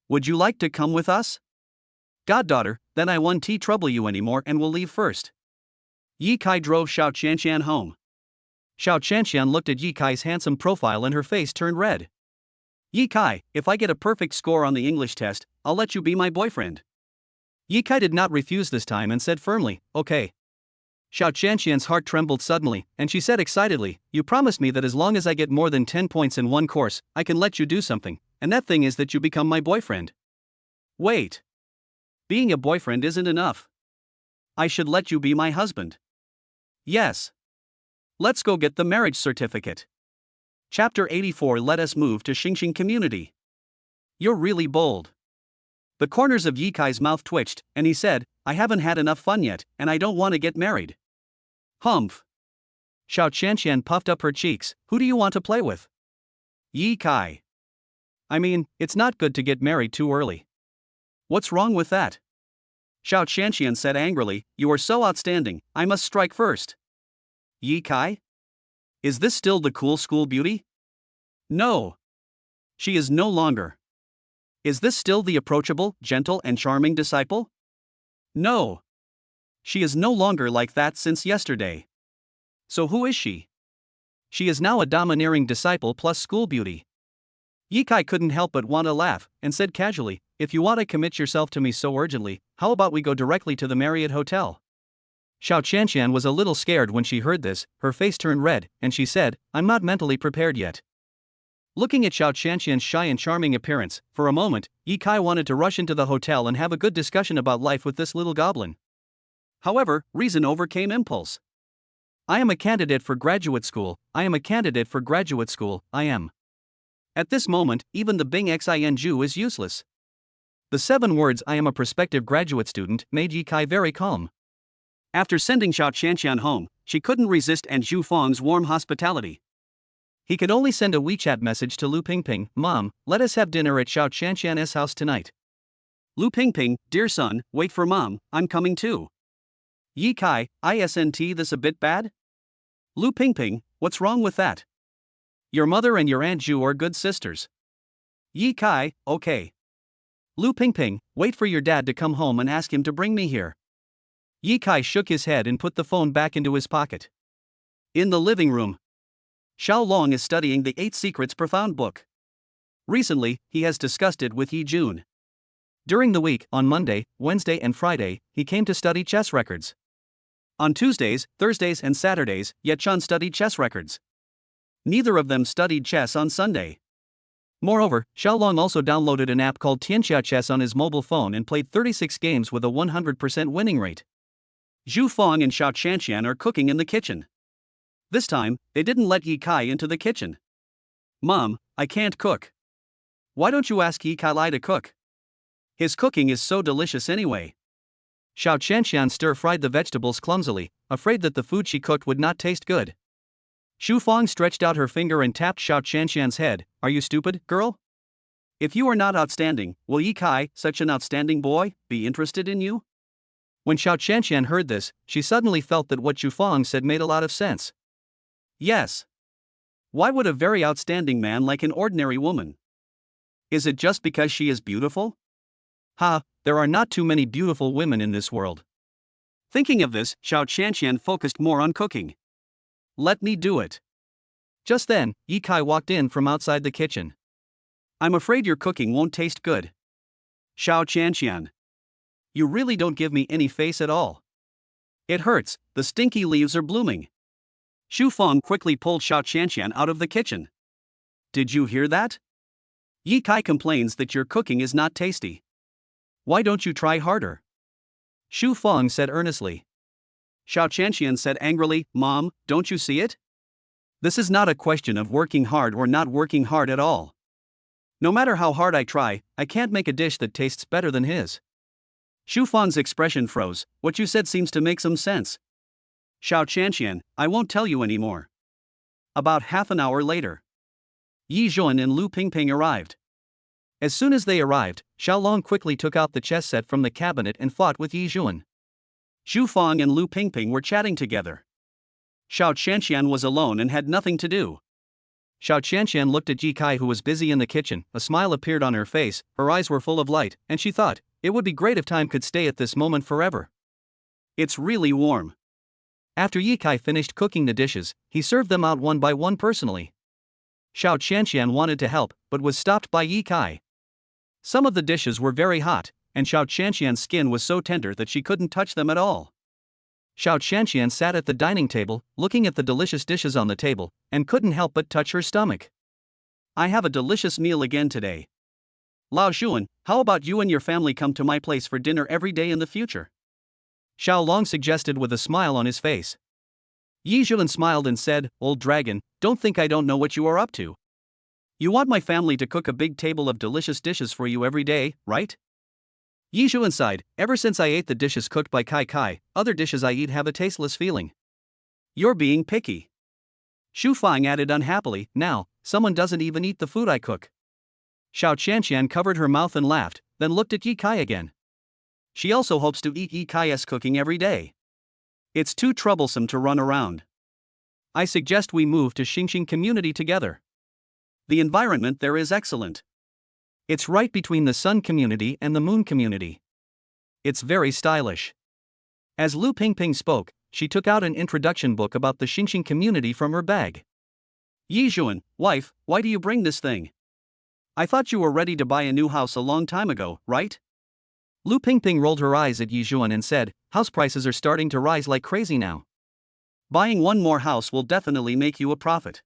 Would you like to come with us? Goddaughter, then I won't trouble you anymore and will leave first. Yi Kai drove Xiao Qianqian home. Xiao Qianqian looked at Yi Kai's handsome profile and her face turned red. Yi Kai, if I get a perfect score on the English test, I'll let you be my boyfriend. Yi Kai did not refuse this time and said firmly, okay. Xiao Qianqian's heart trembled suddenly, and she said excitedly, you promised me that as long as I get more than 10 points in one course, I can let you do something, and that thing is that you become my boyfriend. Wait. Being a boyfriend isn't enough. I should let you be my husband. Yes. Let's go get the marriage certificate. Chapter 84. Let us move to Xingxing community. You're really bold. The corners of Yi Kai's mouth twitched, and he said, I haven't had enough fun yet, and I don't want to get married. Humph. Xiao Qianqian puffed up her cheeks, who do you want to play with? Yi Kai. I mean, it's not good to get married too early. What's wrong with that? Xiao Qianqian said angrily, you are so outstanding, I must strike first. Yi Kai? Is this still the cool school beauty? No. She is no longer. Is this still the approachable, gentle and charming disciple? No. She is no longer like that since yesterday. So who is she? She is now a domineering disciple plus school beauty. Yi Kai couldn't help but want to laugh, and said casually, if you want to commit yourself to me so urgently, how about we go directly to the Marriott Hotel? Xiao Qianqian was a little scared when she heard this, her face turned red, and she said, I'm not mentally prepared yet. Looking at Xiao Qianqian's shy and charming appearance, for a moment, Yi Kai wanted to rush into the hotel and have a good discussion about life with this little goblin. However, reason overcame impulse. I am a candidate for graduate school, I am. At this moment, even the Bing Xin Ju is useless. The 7 words I am a prospective graduate student made Yi Kai very calm. After sending Xiao Qianqian home, she couldn't resist An Zhu Fang's warm hospitality. He could only send a WeChat message to Lu Pingping, Mom, let us have dinner at Xiao Qianqian's house tonight. Lu Pingping, dear son, wait for Mom, I'm coming too. Yi Kai, isn't this a bit bad? Lu Pingping, what's wrong with that? Your mother and your Aunt Zhu are good sisters. Yi Kai, okay. Lu Pingping, wait for your dad to come home and ask him to bring me here. Yi Kai shook his head and put the phone back into his pocket. In the living room. Xiao Long is studying the 8 Secrets Profound book. Recently, he has discussed it with Yi Jun. During the week, on Monday, Wednesday and Friday, he came to study chess records. On Tuesdays, Thursdays and Saturdays, Ye Chun studied chess records. Neither of them studied chess on Sunday. Moreover, Xiao Long also downloaded an app called Tianxia Chess on his mobile phone and played 36 games with a 100% winning rate. Zhu Fang and Xiao Qianqian are cooking in the kitchen. This time, they didn't let Yi Kai into the kitchen. Mom, I can't cook. Why don't you ask Yi Kai to cook? His cooking is so delicious anyway. Xiao Qianqian stir-fried the vegetables clumsily, afraid that the food she cooked would not taste good. Xu Fang stretched out her finger and tapped Xiao Qianqian's head. Are you stupid, girl? If you are not outstanding, will Yi Kai, such an outstanding boy, be interested in you? When Xiao Qianqian heard this, she suddenly felt that what Xu Fang said made a lot of sense. Yes. Why would a very outstanding man like an ordinary woman? Is it just because she is beautiful? Ha, there are not too many beautiful women in this world. Thinking of this, Xiao Qianqian focused more on cooking. Let me do it. Just then, Yi Kai walked in from outside the kitchen. I'm afraid your cooking won't taste good. Xiao Qianqian. You really don't give me any face at all. It hurts, the stinky leaves are blooming. Xu Feng quickly pulled Xiao Qianqian out of the kitchen. Did you hear that? Yi Kai complains that your cooking is not tasty. Why don't you try harder? Xu Feng said earnestly. Xiao Qianqian said angrily, Mom, don't you see it? This is not a question of working hard or not working hard at all. No matter how hard I try, I can't make a dish that tastes better than his. Xu Feng's expression froze. What you said seems to make some sense. Xiao Qianqian, I won't tell you anymore. About half an hour later, Yi Zhuan and Lu Pingping arrived. As soon as they arrived, Xiaolong quickly took out the chess set from the cabinet and fought with Yi Zhuan. Xu Feng and Lu Pingping were chatting together. Xiao Qianqian was alone and had nothing to do. Xiao Qianqian looked at Yi Kai, who was busy in the kitchen. A smile appeared on her face, her eyes were full of light, and she thought, it would be great if time could stay at this moment forever. It's really warm. After Yi Kai finished cooking the dishes, he served them out one by one personally. Xiao Qianqian wanted to help, but was stopped by Yi Kai. Some of the dishes were very hot, and Xiao Qianqian's skin was so tender that she couldn't touch them at all. Xiao Qianqian sat at the dining table, looking at the delicious dishes on the table, and couldn't help but touch her stomach. I have a delicious meal again today. Lao Xuan, how about you and your family come to my place for dinner every day in the future? Xiao Long suggested with a smile on his face. Yi Zhuan smiled and said, Old dragon, don't think I don't know what you are up to. You want my family to cook a big table of delicious dishes for you every day, right? Yi Zhuan sighed, ever since I ate the dishes cooked by Kai Kai, other dishes I eat have a tasteless feeling. You're being picky. Xu Feng added unhappily, now, someone doesn't even eat the food I cook. Xiao Qianqian covered her mouth and laughed, then looked at Yi Kai again. She also hopes to eat Yi Kai's cooking every day. It's too troublesome to run around. I suggest we move to Xingxing community together. The environment there is excellent. It's right between the Sun community and the Moon community. It's very stylish. As Lu Pingping spoke, she took out an introduction book about the Xingxing community from her bag. Yi Zhuan, wife, why do you bring this thing? I thought you were ready to buy a new house a long time ago, right? Lu Pingping rolled her eyes at Yi Zhuan and said, house prices are starting to rise like crazy now. Buying one more house will definitely make you a profit.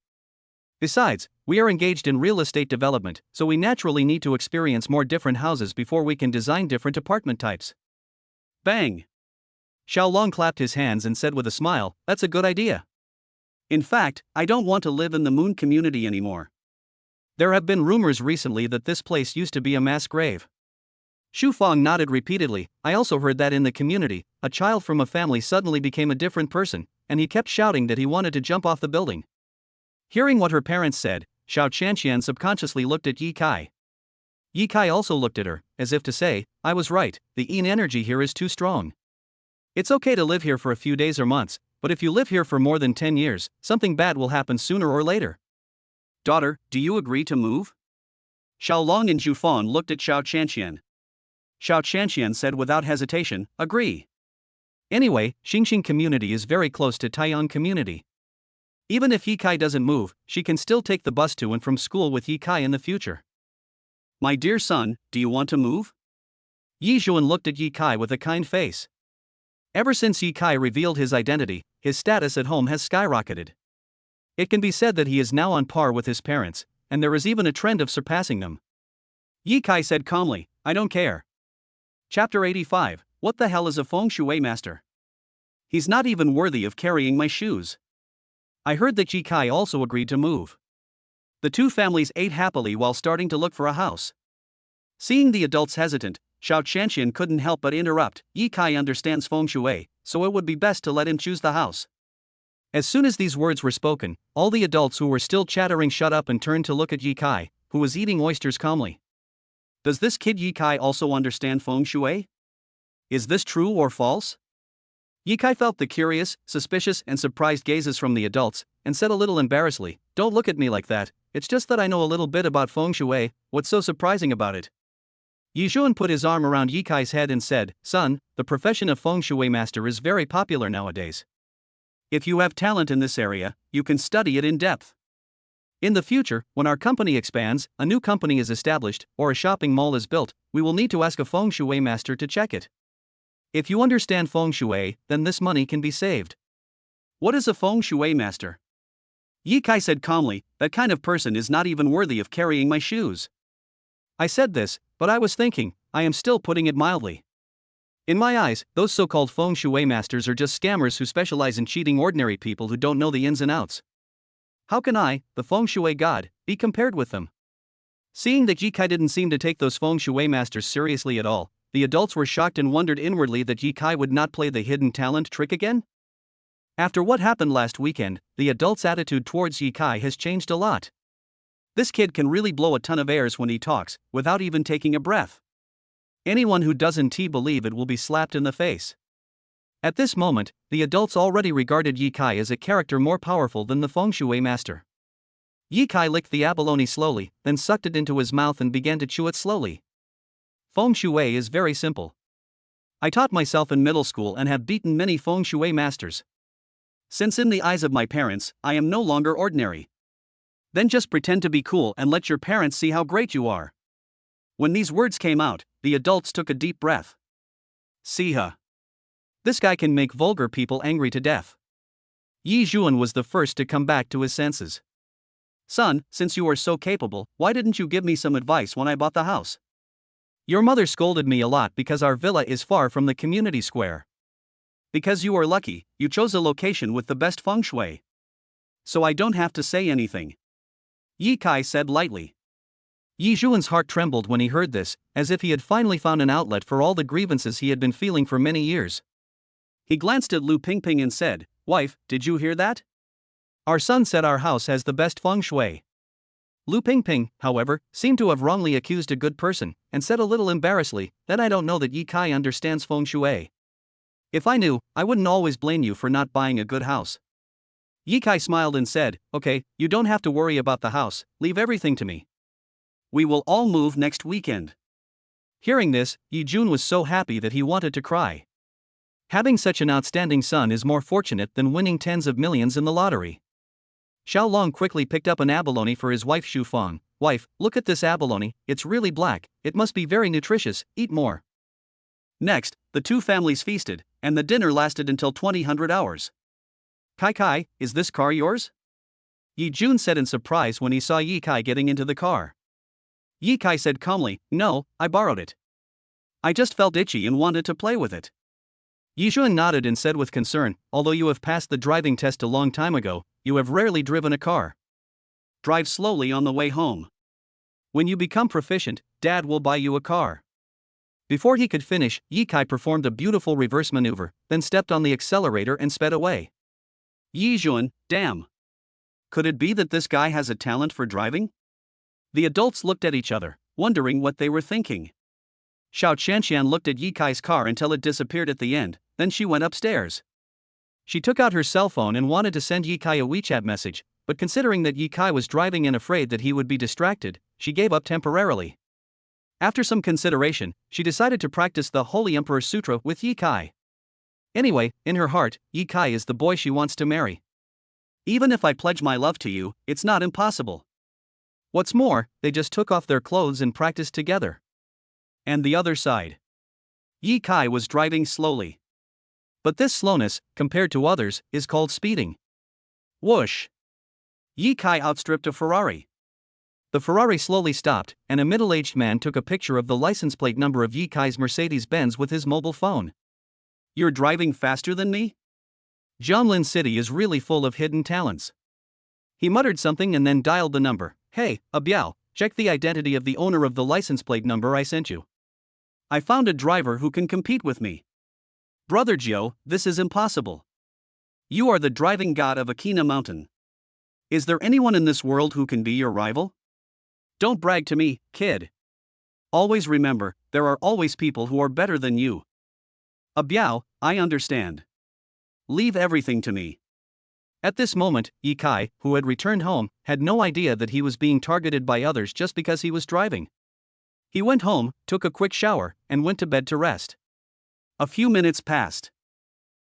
Besides, we are engaged in real estate development, so we naturally need to experience more different houses before we can design different apartment types. Bang! Xiao Long clapped his hands and said with a smile, that's a good idea. In fact, I don't want to live in the Moon community anymore. There have been rumors recently that this place used to be a mass grave. Xu Feng nodded repeatedly. I also heard that in the community, a child from a family suddenly became a different person, and he kept shouting that he wanted to jump off the building. Hearing what her parents said, Xiao Qianqian subconsciously looked at Yi Kai. Yi Kai also looked at her, as if to say, I was right, the yin energy here is too strong. It's okay to live here for a few days or months, but if you live here for more than 10 years, something bad will happen sooner or later. Daughter, do you agree to move? Xiao Long and Xu Feng looked at Xiao Qianqian. Xiao Qianqian said without hesitation, agree. Anyway, Xingxing community is very close to Taiyang community. Even if Yi Kai doesn't move, she can still take the bus to and from school with Yi Kai in the future. My dear son, do you want to move? Yi Zhuan looked at Yi Kai with a kind face. Ever since Yi Kai revealed his identity, his status at home has skyrocketed. It can be said that he is now on par with his parents, and there is even a trend of surpassing them. Yi Kai said calmly, I don't care. Chapter 85, What the hell is a feng shui master? He's not even worthy of carrying my shoes. I heard that Yi Kai also agreed to move. The two families ate happily while starting to look for a house. Seeing the adults hesitant, Xiao Qianqian couldn't help but interrupt. Yi Kai understands feng shui, so it would be best to let him choose the house. As soon as these words were spoken, all the adults who were still chattering shut up and turned to look at Yi Kai, who was eating oysters calmly. Does this kid Yi Kai also understand feng shui? Is this true or false? Yi Kai felt the curious, suspicious and surprised gazes from the adults, and said a little embarrassedly, don't look at me like that, it's just that I know a little bit about feng shui, what's so surprising about it? Yi Zhuan put his arm around Yi Kai's head and said, son, the profession of feng shui master is very popular nowadays. If you have talent in this area, you can study it in depth. In the future, when our company expands, a new company is established, or a shopping mall is built, we will need to ask a feng shui master to check it. If you understand feng shui, then this money can be saved. What is a feng shui master? Ye Kai said calmly, that kind of person is not even worthy of carrying my shoes. I said this, but I was thinking, I am still putting it mildly. In my eyes, those so-called feng shui masters are just scammers who specialize in cheating ordinary people who don't know the ins and outs. How can I, the feng shui god, be compared with them? Seeing that Ye Kai didn't seem to take those feng shui masters seriously at all, the adults were shocked and wondered inwardly that Ye Kai would not play the hidden talent trick again. After what happened last weekend, the adults' attitude towards Ye Kai has changed a lot. This kid can really blow a ton of airs when he talks, without even taking a breath. Anyone who doesn't believe it will be slapped in the face. At this moment, the adults already regarded Ye Kai as a character more powerful than the feng shui master. Ye Kai licked the abalone slowly, then sucked it into his mouth and began to chew it slowly. Feng shui is very simple. I taught myself in middle school and have beaten many feng shui masters. Since in the eyes of my parents, I am no longer ordinary. Then just pretend to be cool and let your parents see how great you are. When these words came out, the adults took a deep breath. See ha. This guy can make vulgar people angry to death. Yi Zhuan was the first to come back to his senses. Son, since you are so capable, why didn't you give me some advice when I bought the house? Your mother scolded me a lot because our villa is far from the community square. Because you are lucky, you chose a location with the best feng shui. So I don't have to say anything. Ye Kai said lightly. Yi Zhuan's heart trembled when he heard this, as if he had finally found an outlet for all the grievances he had been feeling for many years. He glanced at Lu Pingping and said, "Wife, did you hear that? Our son said our house has the best feng shui." Lu Pingping, however, seemed to have wrongly accused a good person, and said a little embarrassedly, "Then I don't know that Ye Kai understands feng shui. If I knew, I wouldn't always blame you for not buying a good house." Ye Kai smiled and said, "Okay, you don't have to worry about the house, leave everything to me. We will all move next weekend." Hearing this, Yi Jun was so happy that he wanted to cry. Having such an outstanding son is more fortunate than winning tens of millions in the lottery. Xiao Long quickly picked up an abalone for his wife Xu Fang. "Wife, look at this abalone, it's really black, it must be very nutritious, eat more." Next, the two families feasted, and the dinner lasted until 2000 hours. "Kai Kai, is this car yours?" Yi Jun said in surprise when he saw Ye Kai getting into the car. Ye Kai said calmly, "No, I borrowed it. I just felt itchy and wanted to play with it." Yi Jun nodded and said with concern, "Although you have passed the driving test a long time ago, you have rarely driven a car. Drive slowly on the way home. When you become proficient, Dad will buy you a car." Before he could finish, Ye Kai performed a beautiful reverse maneuver, then stepped on the accelerator and sped away. Yi Jun, damn. Could it be that this guy has a talent for driving? The adults looked at each other, wondering what they were thinking. Xiao Qianqian looked at Ye Kai's car until it disappeared at the end, then she went upstairs. She took out her cell phone and wanted to send Ye Kai a WeChat message, but considering that Ye Kai was driving and afraid that he would be distracted, she gave up temporarily. After some consideration, she decided to practice the Holy Emperor Sutra with Ye Kai. Anyway, in her heart, Ye Kai is the boy she wants to marry. Even if I pledge my love to you, it's not impossible. What's more, they just took off their clothes and practiced together. And the other side. Ye Kai was driving slowly. But this slowness, compared to others, is called speeding. Whoosh! Ye Kai outstripped a Ferrari. The Ferrari slowly stopped, and a middle-aged man took a picture of the license plate number of Ye Kai's Mercedes-Benz with his mobile phone. "You're driving faster than me?" Jianlin City is really full of hidden talents. He muttered something and then dialed the number. "Hey, Biao, check the identity of the owner of the license plate number I sent you. I found a driver who can compete with me." "Brother Jiao, this is impossible. You are the driving god of Akina Mountain. Is there anyone in this world who can be your rival? Don't brag to me, kid. Always remember, there are always people who are better than you." "Biao, I understand. Leave everything to me." At this moment, Ye Kai, who had returned home, had no idea that he was being targeted by others just because he was driving. He went home, took a quick shower, and went to bed to rest. A few minutes passed.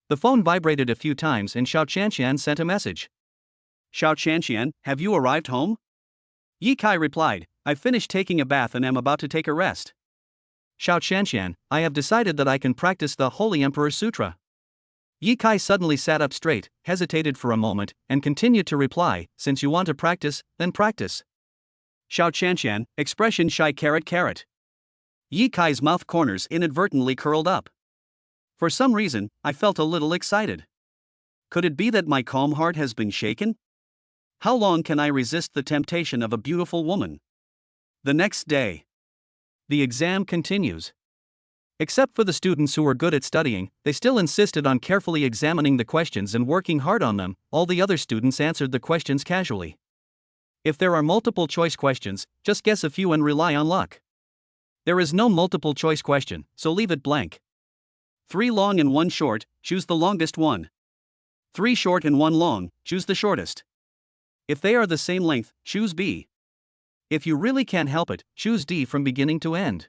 The phone vibrated a few times and Xiao Qianqian sent a message. Xiao Qianqian, have you arrived home? Yi Kai replied, I've finished taking a bath and am about to take a rest. Xiao Qianqian, I have decided that I can practice the Holy Emperor's Sutra. Yi Kai suddenly sat up straight, hesitated for a moment, and continued to reply, since you want to practice, then practice. Xiao Qianqian, expression shy caret. Yi Kai's mouth corners inadvertently curled up. For some reason, I felt a little excited. Could it be that my calm heart has been shaken? How long can I resist the temptation of a beautiful woman? The next day. The exam continues. Except for the students who were good at studying, they still insisted on carefully examining the questions and working hard on them. All the other students answered the questions casually. If there are multiple choice questions, just guess a few and rely on luck. There is no multiple choice question, so leave it blank. 3 long and 1 short, choose the longest one. 3 short and 1 long, choose the shortest. If they are the same length, choose B. If you really can't help it, choose D from beginning to end.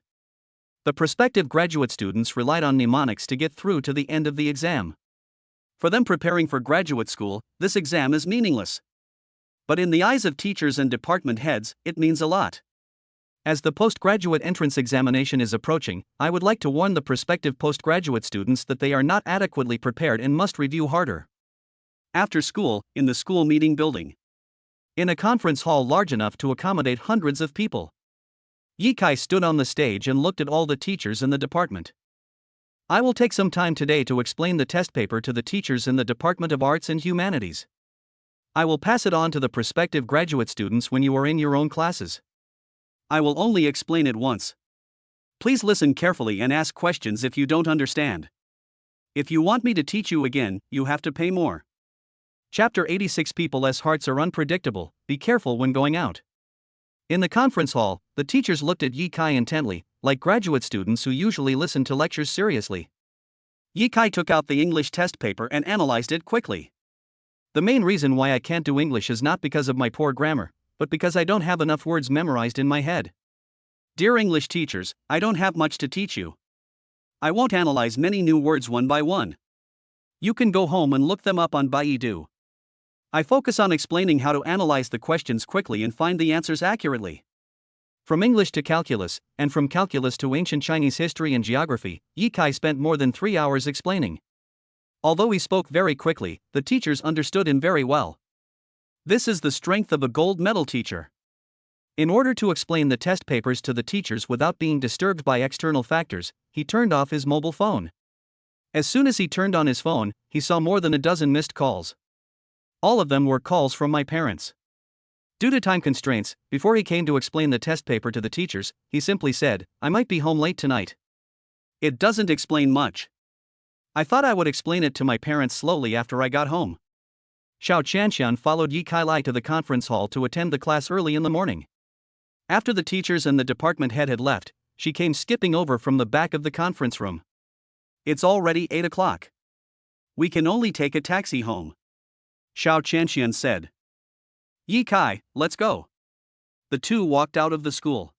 The prospective graduate students relied on mnemonics to get through to the end of the exam. For them preparing for graduate school, this exam is meaningless. But in the eyes of teachers and department heads, it means a lot. As the postgraduate entrance examination is approaching, I would like to warn the prospective postgraduate students that they are not adequately prepared and must review harder. After school, in the school meeting building. In a conference hall large enough to accommodate hundreds of people. Yi Kai stood on the stage and looked at all the teachers in the department. I will take some time today to explain the test paper to the teachers in the Department of Arts and Humanities. I will pass it on to the prospective graduate students when you are in your own classes. I will only explain it once. Please listen carefully and ask questions if you don't understand. If you want me to teach you again, you have to pay more. Chapter 86. People's hearts are unpredictable, be careful when going out. In the conference hall, the teachers looked at Yi Kai intently, like graduate students who usually listen to lectures seriously. Yi Kai took out the English test paper and analyzed it quickly. The main reason why I can't do English is not because of my poor grammar, but because I don't have enough words memorized in my head. Dear English teachers, I don't have much to teach you. I won't analyze many new words one by one. You can go home and look them up on Baidu. I focus on explaining how to analyze the questions quickly and find the answers accurately. From English to calculus, and from calculus to ancient Chinese history and geography, Yi Kai spent more than 3 hours explaining. Although he spoke very quickly, the teachers understood him very well. This is the strength of a gold medal teacher. In order to explain the test papers to the teachers without being disturbed by external factors, he turned off his mobile phone. As soon as he turned on his phone, he saw more than a dozen missed calls. All of them were calls from my parents. Due to time constraints, before he came to explain the test paper to the teachers, he simply said, I might be home late tonight. It doesn't explain much. I thought I would explain it to my parents slowly after I got home. Xiao Qianqian followed Yi Kai to the conference hall to attend the class early in the morning. After the teachers and the department head had left, she came skipping over from the back of the conference room. It's already 8 o'clock. We can only take a taxi home. Xiao Qianqian said. Yi Kai, let's go. The two walked out of the school.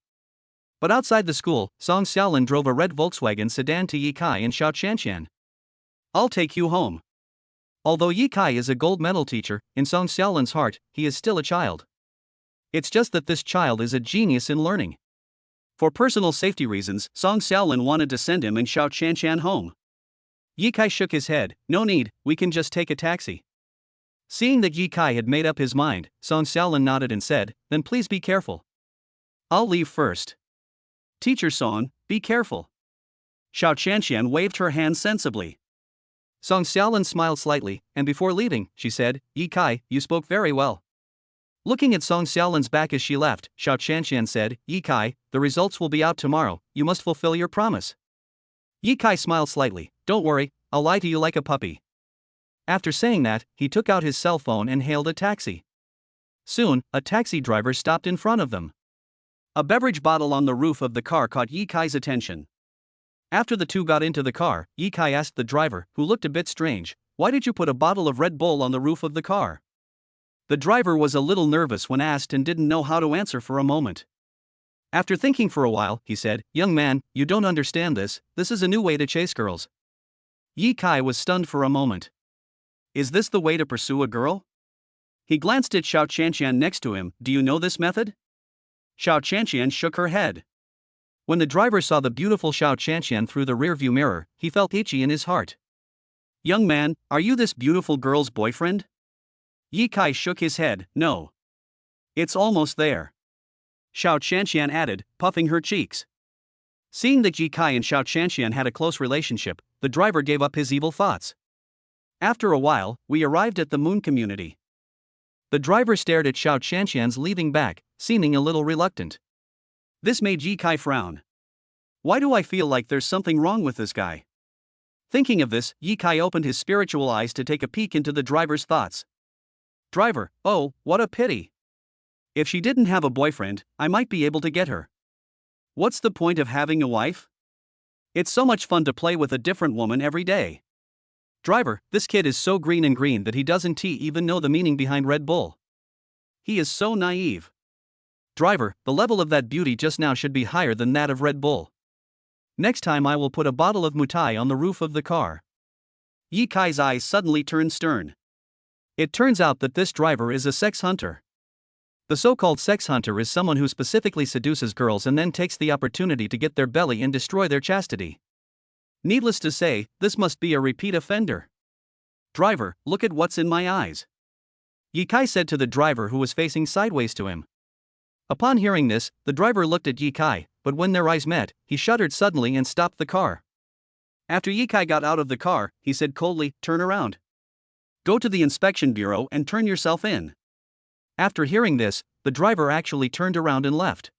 But outside the school, Song Xiaolin drove a red Volkswagen sedan to Yi Kai and Xiao Qianqian. I'll take you home. Although Yi Kai is a gold medal teacher, in Song Xiaolin's heart, he is still a child. It's just that this child is a genius in learning. For personal safety reasons, Song Xiaolin wanted to send him and Xiao Qianqian home. Yi Kai shook his head, no need, we can just take a taxi. Seeing that Yi Kai had made up his mind, Song Xiaolin nodded and said, then please be careful. I'll leave first. Teacher Song, be careful. Xiao Qianqian waved her hand sensibly. Song Xiaolin smiled slightly, and before leaving, she said, Yi Kai, you spoke very well. Looking at Song Xiaolin's back as she left, Xiao Qianqian said, Yi Kai, the results will be out tomorrow, you must fulfill your promise. Yi Kai smiled slightly, don't worry, I'll lie to you like a puppy. After saying that, he took out his cell phone and hailed a taxi. Soon, a taxi driver stopped in front of them. A beverage bottle on the roof of the car caught Yi Kai's attention. After the two got into the car, Yi Kai asked the driver, who looked a bit strange, why did you put a bottle of Red Bull on the roof of the car? The driver was a little nervous when asked and didn't know how to answer for a moment. After thinking for a while, he said, young man, you don't understand this is a new way to chase girls. Yi Kai was stunned for a moment. Is this the way to pursue a girl? He glanced at Xiao Qianqian next to him. Do you know this method? Xiao Qianqian shook her head. When the driver saw the beautiful Xiao Qianqian through the rearview mirror, he felt itchy in his heart. Young man, are you this beautiful girl's boyfriend? Yi Kai shook his head. No. It's almost there. Xiao Qianqian added, puffing her cheeks. Seeing that Yi Kai and Xiao Qianqian had a close relationship, the driver gave up his evil thoughts. After a while, we arrived at the moon community. The driver stared at Xiao Qianqian's leaving back, seeming a little reluctant. This made Yi Kai frown. Why do I feel like there's something wrong with this guy? Thinking of this, Yi Kai opened his spiritual eyes to take a peek into the driver's thoughts. Driver, oh, what a pity. If she didn't have a boyfriend, I might be able to get her. What's the point of having a wife? It's so much fun to play with a different woman every day. Driver, this kid is so green that he doesn't even know the meaning behind Red Bull. He is so naive. Driver, the level of that beauty just now should be higher than that of Red Bull. Next time I will put a bottle of Mutai on the roof of the car. Yi Kai's eyes suddenly turned stern. It turns out that this driver is a sex hunter. The so-called sex hunter is someone who specifically seduces girls and then takes the opportunity to get their belly and destroy their chastity. Needless to say, this must be a repeat offender. Driver, look at what's in my eyes. Yi Kai said to the driver who was facing sideways to him. Upon hearing this, the driver looked at Yi Kai, but when their eyes met, he shuddered suddenly and stopped the car. After Yi Kai got out of the car, he said coldly, turn around. Go to the inspection bureau and turn yourself in. After hearing this, the driver actually turned around and left.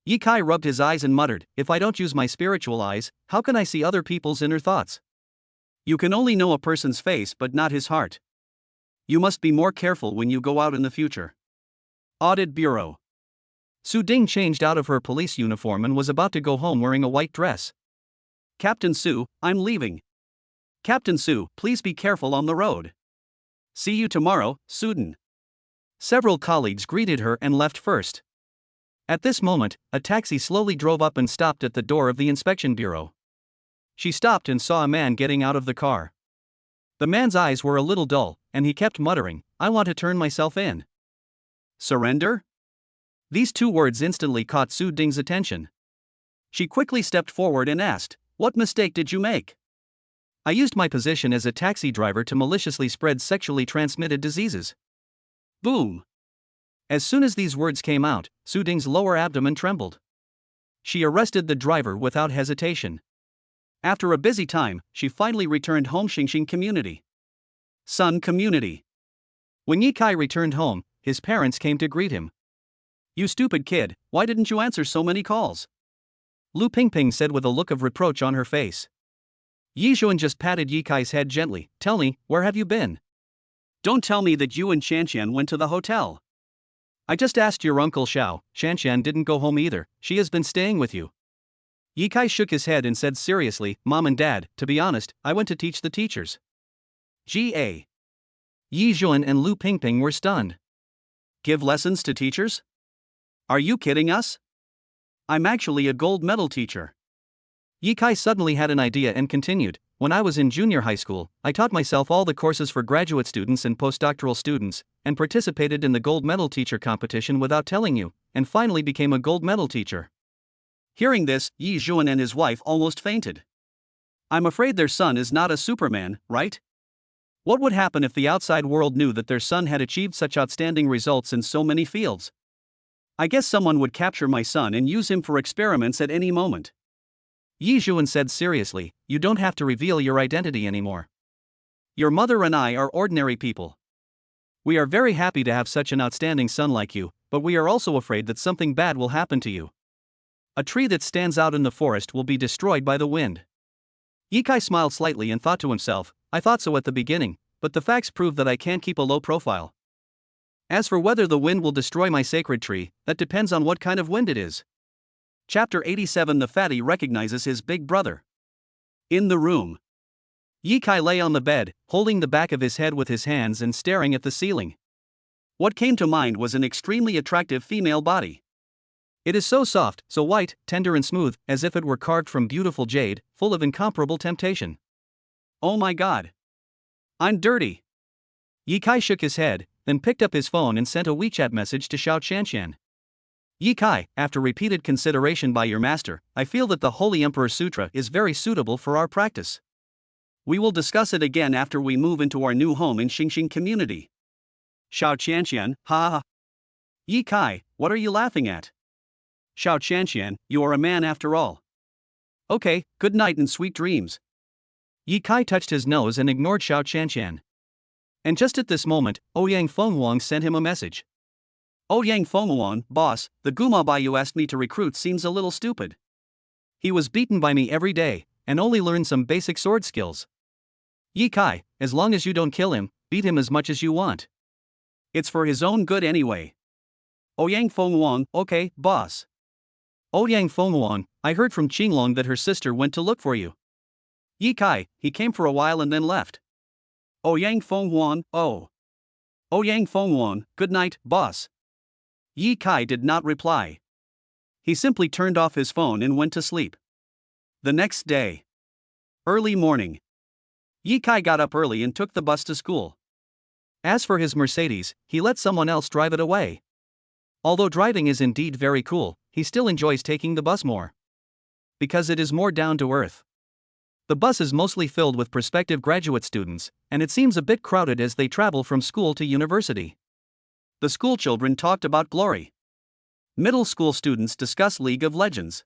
Yi Kai rubbed his eyes and muttered, if I don't use my spiritual eyes, how can I see other people's inner thoughts? You can only know a person's face but not his heart. You must be more careful when you go out in the future. Audit Bureau. Su Ding changed out of her police uniform and was about to go home wearing a white dress. Captain Su, I'm leaving. Captain Su, please be careful on the road. See you tomorrow, Suden. Several colleagues greeted her and left first. At this moment, a taxi slowly drove up and stopped at the door of the inspection bureau. She stopped and saw a man getting out of the car. The man's eyes were a little dull, and he kept muttering, I want to turn myself in. Surrender? These two words instantly caught Su Ding's attention. She quickly stepped forward and asked, what mistake did you make? I used my position as a taxi driver to maliciously spread sexually transmitted diseases. Boom! As soon as these words came out, Su Ding's lower abdomen trembled. She arrested the driver without hesitation. After a busy time, she finally returned home. Xingxing Community. Sun Community. When Yi Kai returned home, his parents came to greet him. You stupid kid, why didn't you answer so many calls? Lu Pingping said with a look of reproach on her face. Yi Zhuan just patted Yi Kai's head gently. Tell me, where have you been? Don't tell me that you and Qianqian went to the hotel. I just asked your uncle Xiao. Qianqian didn't go home either, she has been staying with you. Yi Kai shook his head and said seriously, Mom and Dad, to be honest, I went to teach the teachers. G.A. Yi Zhuan and Lu Pingping were stunned. Give lessons to teachers? Are you kidding us? I'm actually a gold medal teacher. Yi Kai suddenly had an idea and continued, when I was in junior high school, I taught myself all the courses for graduate students and postdoctoral students, and participated in the gold medal teacher competition without telling you, and finally became a gold medal teacher. Hearing this, Yi Zhuan and his wife almost fainted. I'm afraid their son is not a Superman, right? What would happen if the outside world knew that their son had achieved such outstanding results in so many fields? I guess someone would capture my son and use him for experiments at any moment. Yi Zhuan said seriously, you don't have to reveal your identity anymore. Your mother and I are ordinary people. We are very happy to have such an outstanding son like you, but we are also afraid that something bad will happen to you. A tree that stands out in the forest will be destroyed by the wind. Yi Kai smiled slightly and thought to himself, I thought so at the beginning, but the facts prove that I can't keep a low profile. As for whether the wind will destroy my sacred tree, that depends on what kind of wind it is. Chapter 87. The fatty recognizes his big brother. In the room. Yi Kai lay on the bed, holding the back of his head with his hands and staring at the ceiling. What came to mind was an extremely attractive female body. It is so soft, so white, tender and smooth, as if it were carved from beautiful jade, full of incomparable temptation. Oh my god. I'm dirty. Yi Kai shook his head, then picked up his phone and sent a WeChat message to Xiao Qianqian. Yi Kai, after repeated consideration by your master, I feel that the Holy Emperor Sutra is very suitable for our practice. We will discuss it again after we move into our new home in Xingxing community. Xiao Qianqian, ha ha. Yi Kai, what are you laughing at? Xiao Qianqian, you are a man after all. Okay, good night and sweet dreams. Yi Kai touched his nose and ignored Xiao Qianqian. And just at this moment, Ouyang Fenghuang sent him a message. Ouyang Fenghuang, boss, the Gumabai you asked me to recruit seems a little stupid. He was beaten by me every day, and only learned some basic sword skills. Yi Kai, as long as you don't kill him, beat him as much as you want. It's for his own good anyway. Ouyang Fenghuang, okay, boss. Ouyang Fenghuang, I heard from Qinglong that her sister went to look for you. Yi Kai, he came for a while and then left. Ouyang Fenghuang, oh. Ouyang Fenghuang, good night, boss. Yi Kai did not reply. He simply turned off his phone and went to sleep. The next day. Early morning. Yi Kai got up early and took the bus to school. As for his Mercedes, he let someone else drive it away. Although driving is indeed very cool, he still enjoys taking the bus more. Because it is more down to earth. The bus is mostly filled with prospective graduate students, and it seems a bit crowded as they travel from school to university. The school children talked about glory. Middle school students discuss League of Legends.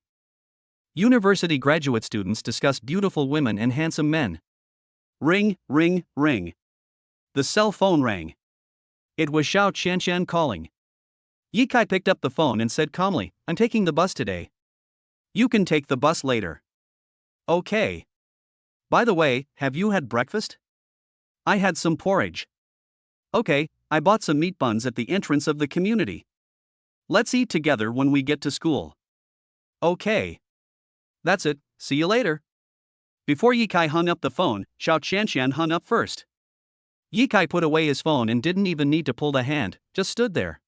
University graduate students discuss beautiful women and handsome men. Ring, ring, ring. The cell phone rang. It was Xiao Qianqian calling. Yi Kai picked up the phone and said calmly, I'm taking the bus today. You can take the bus later. Okay. By the way, have you had breakfast? I had some porridge. Okay, I bought some meat buns at the entrance of the community. Let's eat together when we get to school. Okay. That's it, see you later. Before Yi Kai hung up the phone, Xiao Qianqian hung up first. Yi Kai put away his phone and didn't even need to pull the hand, just stood there.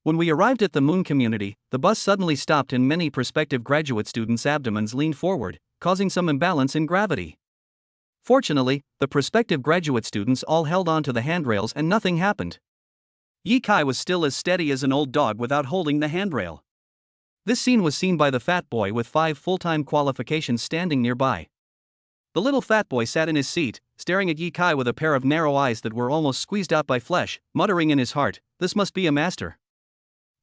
When we arrived at the Moon community, the bus suddenly stopped and many prospective graduate students' abdomens leaned forward, causing some imbalance in gravity. Fortunately, the prospective graduate students all held on to the handrails and nothing happened. Yi Kai was still as steady as an old dog without holding the handrail. This scene was seen by the fat boy with 5 full-time qualifications standing nearby. The little fat boy sat in his seat, staring at Yi Kai with a pair of narrow eyes that were almost squeezed out by flesh, muttering in his heart, this must be a master.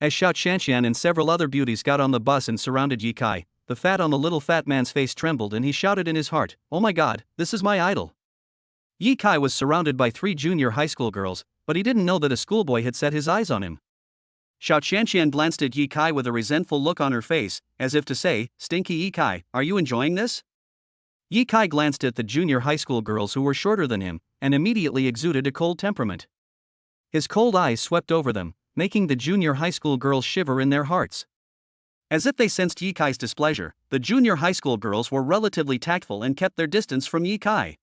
As Xiao Qianqian and several other beauties got on the bus and surrounded Yi Kai, the fat on the little fat man's face trembled and he shouted in his heart, oh my god, this is my idol. Yi Kai was surrounded by 3 junior high school girls, but he didn't know that a schoolboy had set his eyes on him. Xiao Qianqian glanced at Yi Kai with a resentful look on her face, as if to say, stinky Yi Kai, are you enjoying this? Yi Kai glanced at the junior high school girls who were shorter than him, and immediately exuded a cold temperament. His cold eyes swept over them, making the junior high school girls shiver in their hearts. As if they sensed Yi Kai's displeasure, the junior high school girls were relatively tactful and kept their distance from Yi Kai.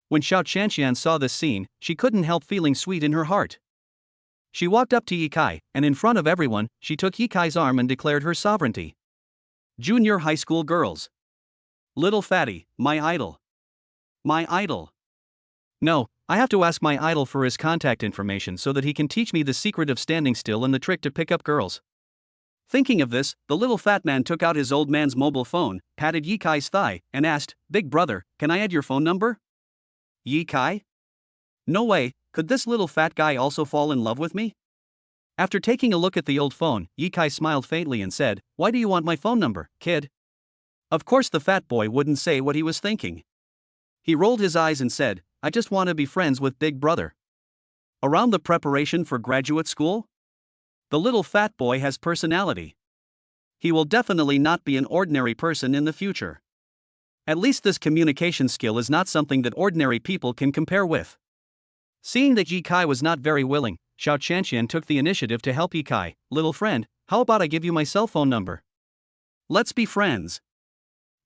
When Xiao Qianqian saw this scene, she couldn't help feeling sweet in her heart. She walked up to Yi Kai, and in front of everyone, she took Yi Kai's arm and declared her sovereignty. Junior high school girls. Little fatty, my idol. My idol. No, I have to ask my idol for his contact information so that he can teach me the secret of standing still and the trick to pick up girls. Thinking of this, the little fat man took out his old man's mobile phone, patted Yi Kai's thigh, and asked, Big brother, can I add your phone number? Yi Kai? No way, could this little fat guy also fall in love with me? After taking a look at the old phone, Yi Kai smiled faintly and said, why do you want my phone number, kid? Of course the fat boy wouldn't say what he was thinking. He rolled his eyes and said, I just want to be friends with Big Brother. Around the preparation for graduate school? The little fat boy has personality. He will definitely not be an ordinary person in the future. At least this communication skill is not something that ordinary people can compare with. Seeing that Yi Kai was not very willing, Xiao Qianqian took the initiative to help Yi Kai. Little friend, how about I give you my cell phone number? Let's be friends.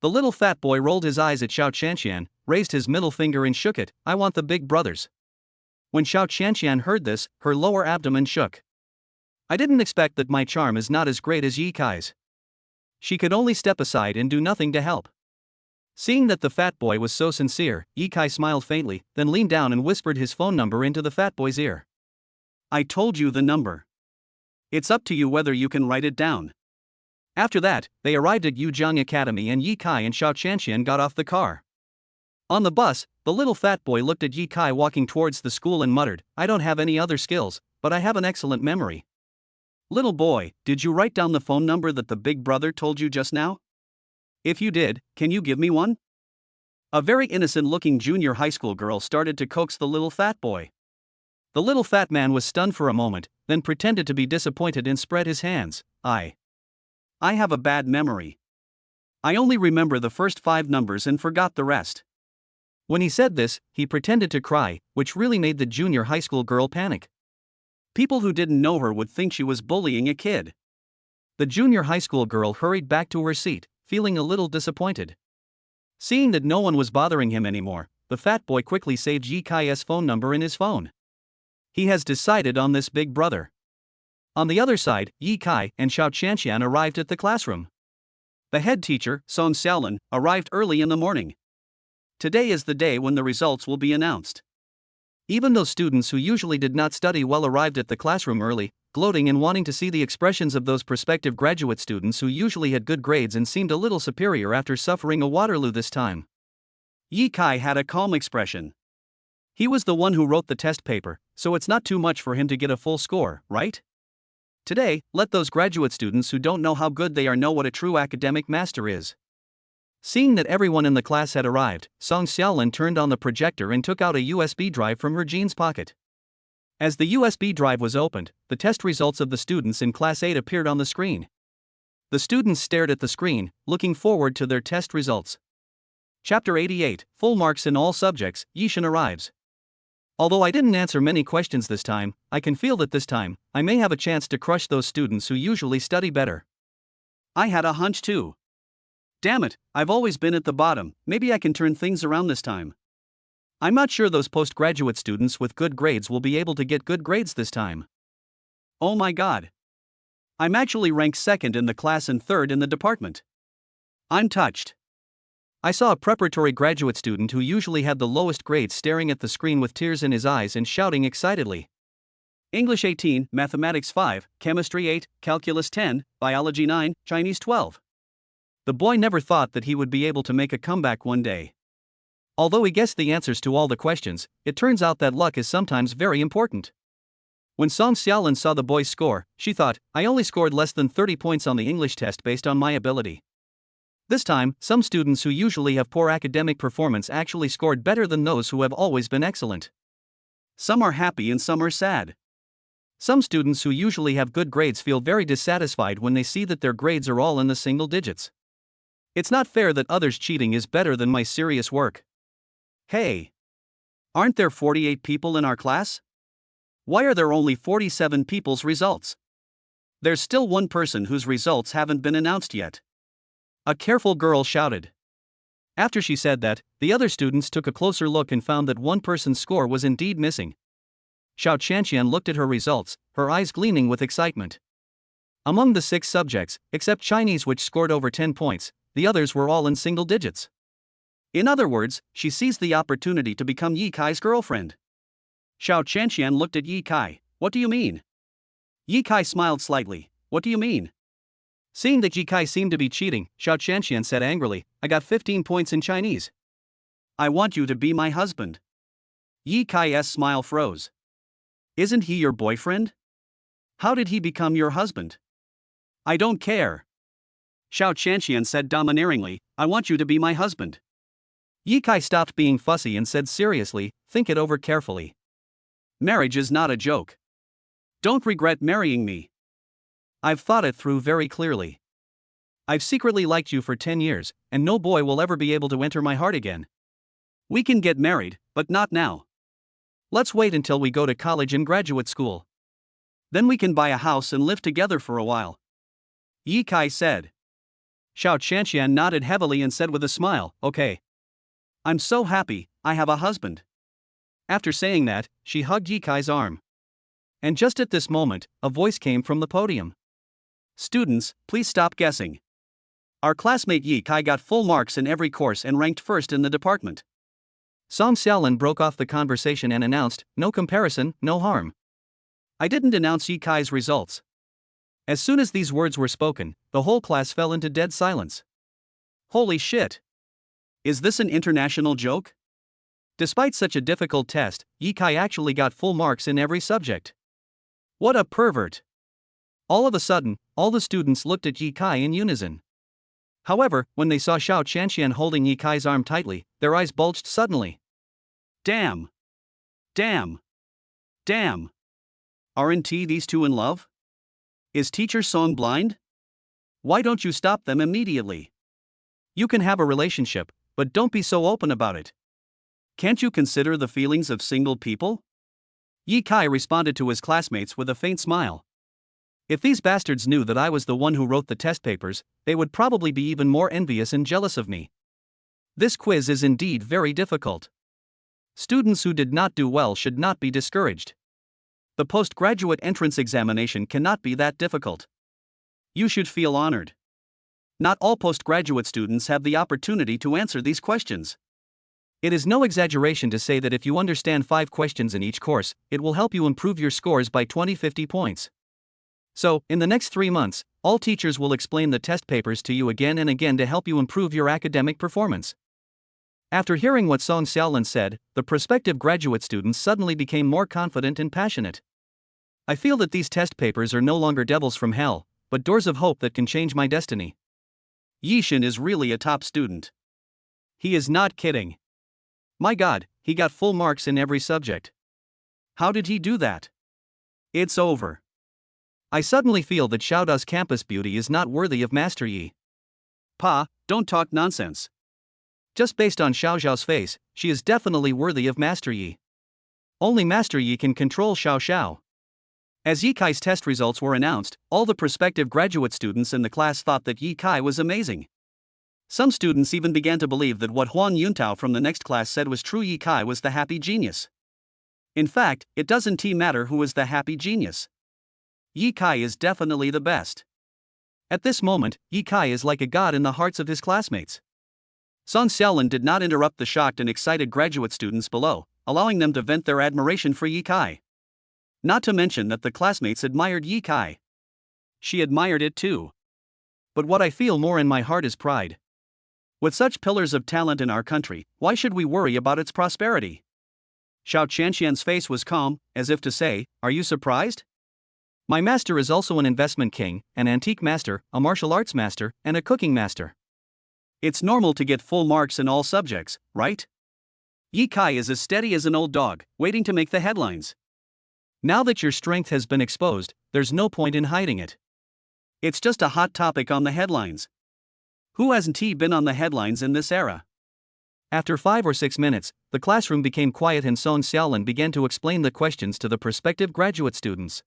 The little fat boy rolled his eyes at Xiao Qianqian, raised his middle finger and shook it. I want the big brothers. When Xiao Qianqian heard this, her lower abdomen shook. I didn't expect that my charm is not as great as Yi Kai's. She could only step aside and do nothing to help. Seeing that the fat boy was so sincere, Yi Kai smiled faintly, then leaned down and whispered his phone number into the fat boy's ear. I told you the number. It's up to you whether you can write it down. After that, they arrived at Yujiang Academy and Yi Kai and Xiao Qianqian got off the car. On the bus, the little fat boy looked at Yi Kai walking towards the school and muttered, "I don't have any other skills, but I have an excellent memory." Little boy, did you write down the phone number that the big brother told you just now? If you did, can you give me one? A very innocent-looking junior high school girl started to coax the little fat boy. The little fat man was stunned for a moment, then pretended to be disappointed and spread his hands. I have a bad memory. I only remember the first 5 numbers and forgot the rest." When he said this, he pretended to cry, which really made the junior high school girl panic. People who didn't know her would think she was bullying a kid. The junior high school girl hurried back to her seat, feeling a little disappointed. Seeing that no one was bothering him anymore, the fat boy quickly saved Yi Kai's phone number in his phone. He has decided on this big brother. On the other side, Yi Kai and Xiao Qianqian arrived at the classroom. The head teacher, Song Xiaolin, arrived early in the morning. Today is the day when the results will be announced. Even those students who usually did not study well arrived at the classroom early, gloating and wanting to see the expressions of those prospective graduate students who usually had good grades and seemed a little superior after suffering a Waterloo this time. Yi Kai had a calm expression. He was the one who wrote the test paper, so it's not too much for him to get a full score, right? Today, let those graduate students who don't know how good they are know what a true academic master is. Seeing that everyone in the class had arrived, Song Xiaolin turned on the projector and took out a USB drive from her jeans pocket. As the USB drive was opened, the test results of the students in Class 8 appeared on the screen. The students stared at the screen, looking forward to their test results. Chapter 88, Full Marks in All Subjects, Yishan arrives. Although I didn't answer many questions this time, I can feel that this time, I may have a chance to crush those students who usually study better. I had a hunch too. Damn it, I've always been at the bottom, maybe I can turn things around this time. I'm not sure those postgraduate students with good grades will be able to get good grades this time. Oh my god. I'm actually ranked 2nd in the class and 3rd in the department. I'm touched. I saw a preparatory graduate student who usually had the lowest grades staring at the screen with tears in his eyes and shouting excitedly. English 18, Mathematics 5, Chemistry 8, Calculus 10, Biology 9, Chinese 12. The boy never thought that he would be able to make a comeback one day. Although he guessed the answers to all the questions, it turns out that luck is sometimes very important. When Song Xiaolin saw the boy's score, she thought, I only scored less than 30 points on the English test based on my ability. This time, some students who usually have poor academic performance actually scored better than those who have always been excellent. Some are happy and some are sad. Some students who usually have good grades feel very dissatisfied when they see that their grades are all in the single digits. It's not fair that others' cheating is better than my serious work. Hey! Aren't there 48 people in our class? Why are there only 47 people's results? There's still one person whose results haven't been announced yet. A careful girl shouted. After she said that, the other students took a closer look and found that one person's score was indeed missing. Xiao Qianqian looked at her results, her eyes gleaming with excitement. Among the 6 subjects, except Chinese which scored over 10 points, the others were all in single digits. In other words, she seized the opportunity to become Yi Kai's girlfriend. Xiao Qianqian looked at Yi Kai. What do you mean? Yi Kai smiled slightly. What do you mean? Seeing that Yi Kai seemed to be cheating, Xiao Qianqian said angrily, I got 15 points in Chinese. I want you to be my husband. Yi Kai's smile froze. Isn't he your boyfriend? How did he become your husband? I don't care. Xiao Qianqian said domineeringly, I want you to be my husband. Yi Kai stopped being fussy and said seriously, think it over carefully. Marriage is not a joke. Don't regret marrying me. I've thought it through very clearly. I've secretly liked you for 10 years, and no boy will ever be able to enter my heart again. We can get married, but not now. Let's wait until we go to college and graduate school. Then we can buy a house and live together for a while. Yi Kai said. Xiao Qianqian nodded heavily and said with a smile, okay. I'm so happy, I have a husband. After saying that, she hugged Yi Kai's arm. And just at this moment, a voice came from the podium. Students, please stop guessing. Our classmate Yi Kai got full marks in every course and ranked 1st in the department. Song Xiaolin broke off the conversation and announced, no comparison, no harm. I didn't announce Yi Kai's results. As soon as these words were spoken, the whole class fell into dead silence. Holy shit! Is this an international joke? Despite such a difficult test, Yi Kai actually got full marks in every subject. What a pervert! All of a sudden, all the students looked at Yi Kai in unison. However, when they saw Xiao Qianxian holding Yi Kai's arm tightly, their eyes bulged suddenly. Damn! Damn! Damn! Aren't these two in love? Is Teacher Song blind? Why don't you stop them immediately? You can have a relationship, but don't be so open about it. Can't you consider the feelings of single people? Yi Kai responded to his classmates with a faint smile. If these bastards knew that I was the one who wrote the test papers, they would probably be even more envious and jealous of me. This quiz is indeed very difficult. Students who did not do well should not be discouraged. The postgraduate entrance examination cannot be that difficult. You should feel honored. Not all postgraduate students have the opportunity to answer these questions. It is no exaggeration to say that if you understand 5 questions in each course, it will help you improve your scores by 20-50 points. So, in the next 3 months, all teachers will explain the test papers to you again and again to help you improve your academic performance. After hearing what Song Xiaolin said, the prospective graduate students suddenly became more confident and passionate. I feel that these test papers are no longer devils from hell, but doors of hope that can change my destiny. Yixin is really a top student. He is not kidding. My god, he got full marks in every subject. How did he do that? It's over. I suddenly feel that Xiaoda's campus beauty is not worthy of Master Yi. Pa, don't talk nonsense. Just based on Xiao Xiao's face, she is definitely worthy of Master Yi. Only Master Yi can control Xiao Xiao. As Yi Kai's test results were announced, all the prospective graduate students in the class thought that Yi Kai was amazing. Some students even began to believe that what Huan Yuntao from the next class said was true. Yi Kai was the happy genius. In fact, it doesn't matter who is the happy genius. Yi Kai is definitely the best. At this moment, Yi Kai is like a god in the hearts of his classmates. Song Xiaolin did not interrupt the shocked and excited graduate students below, allowing them to vent their admiration for Yi Kai. Not to mention that the classmates admired Yi Kai. She admired it too. But what I feel more in my heart is pride. With such pillars of talent in our country, why should we worry about its prosperity? Xiao Qianxian's face was calm, as if to say, "Are you surprised? My master is also an investment king, an antique master, a martial arts master, and a cooking master. It's normal to get full marks in all subjects, right? Yi Kai is as steady as an old dog, waiting to make the headlines. Now that your strength has been exposed, there's no point in hiding it. It's just a hot topic on the headlines. Who hasn't been on the headlines in this era?" After 5 or 6 minutes, the classroom became quiet and Song Xiaolin began to explain the questions to the prospective graduate students.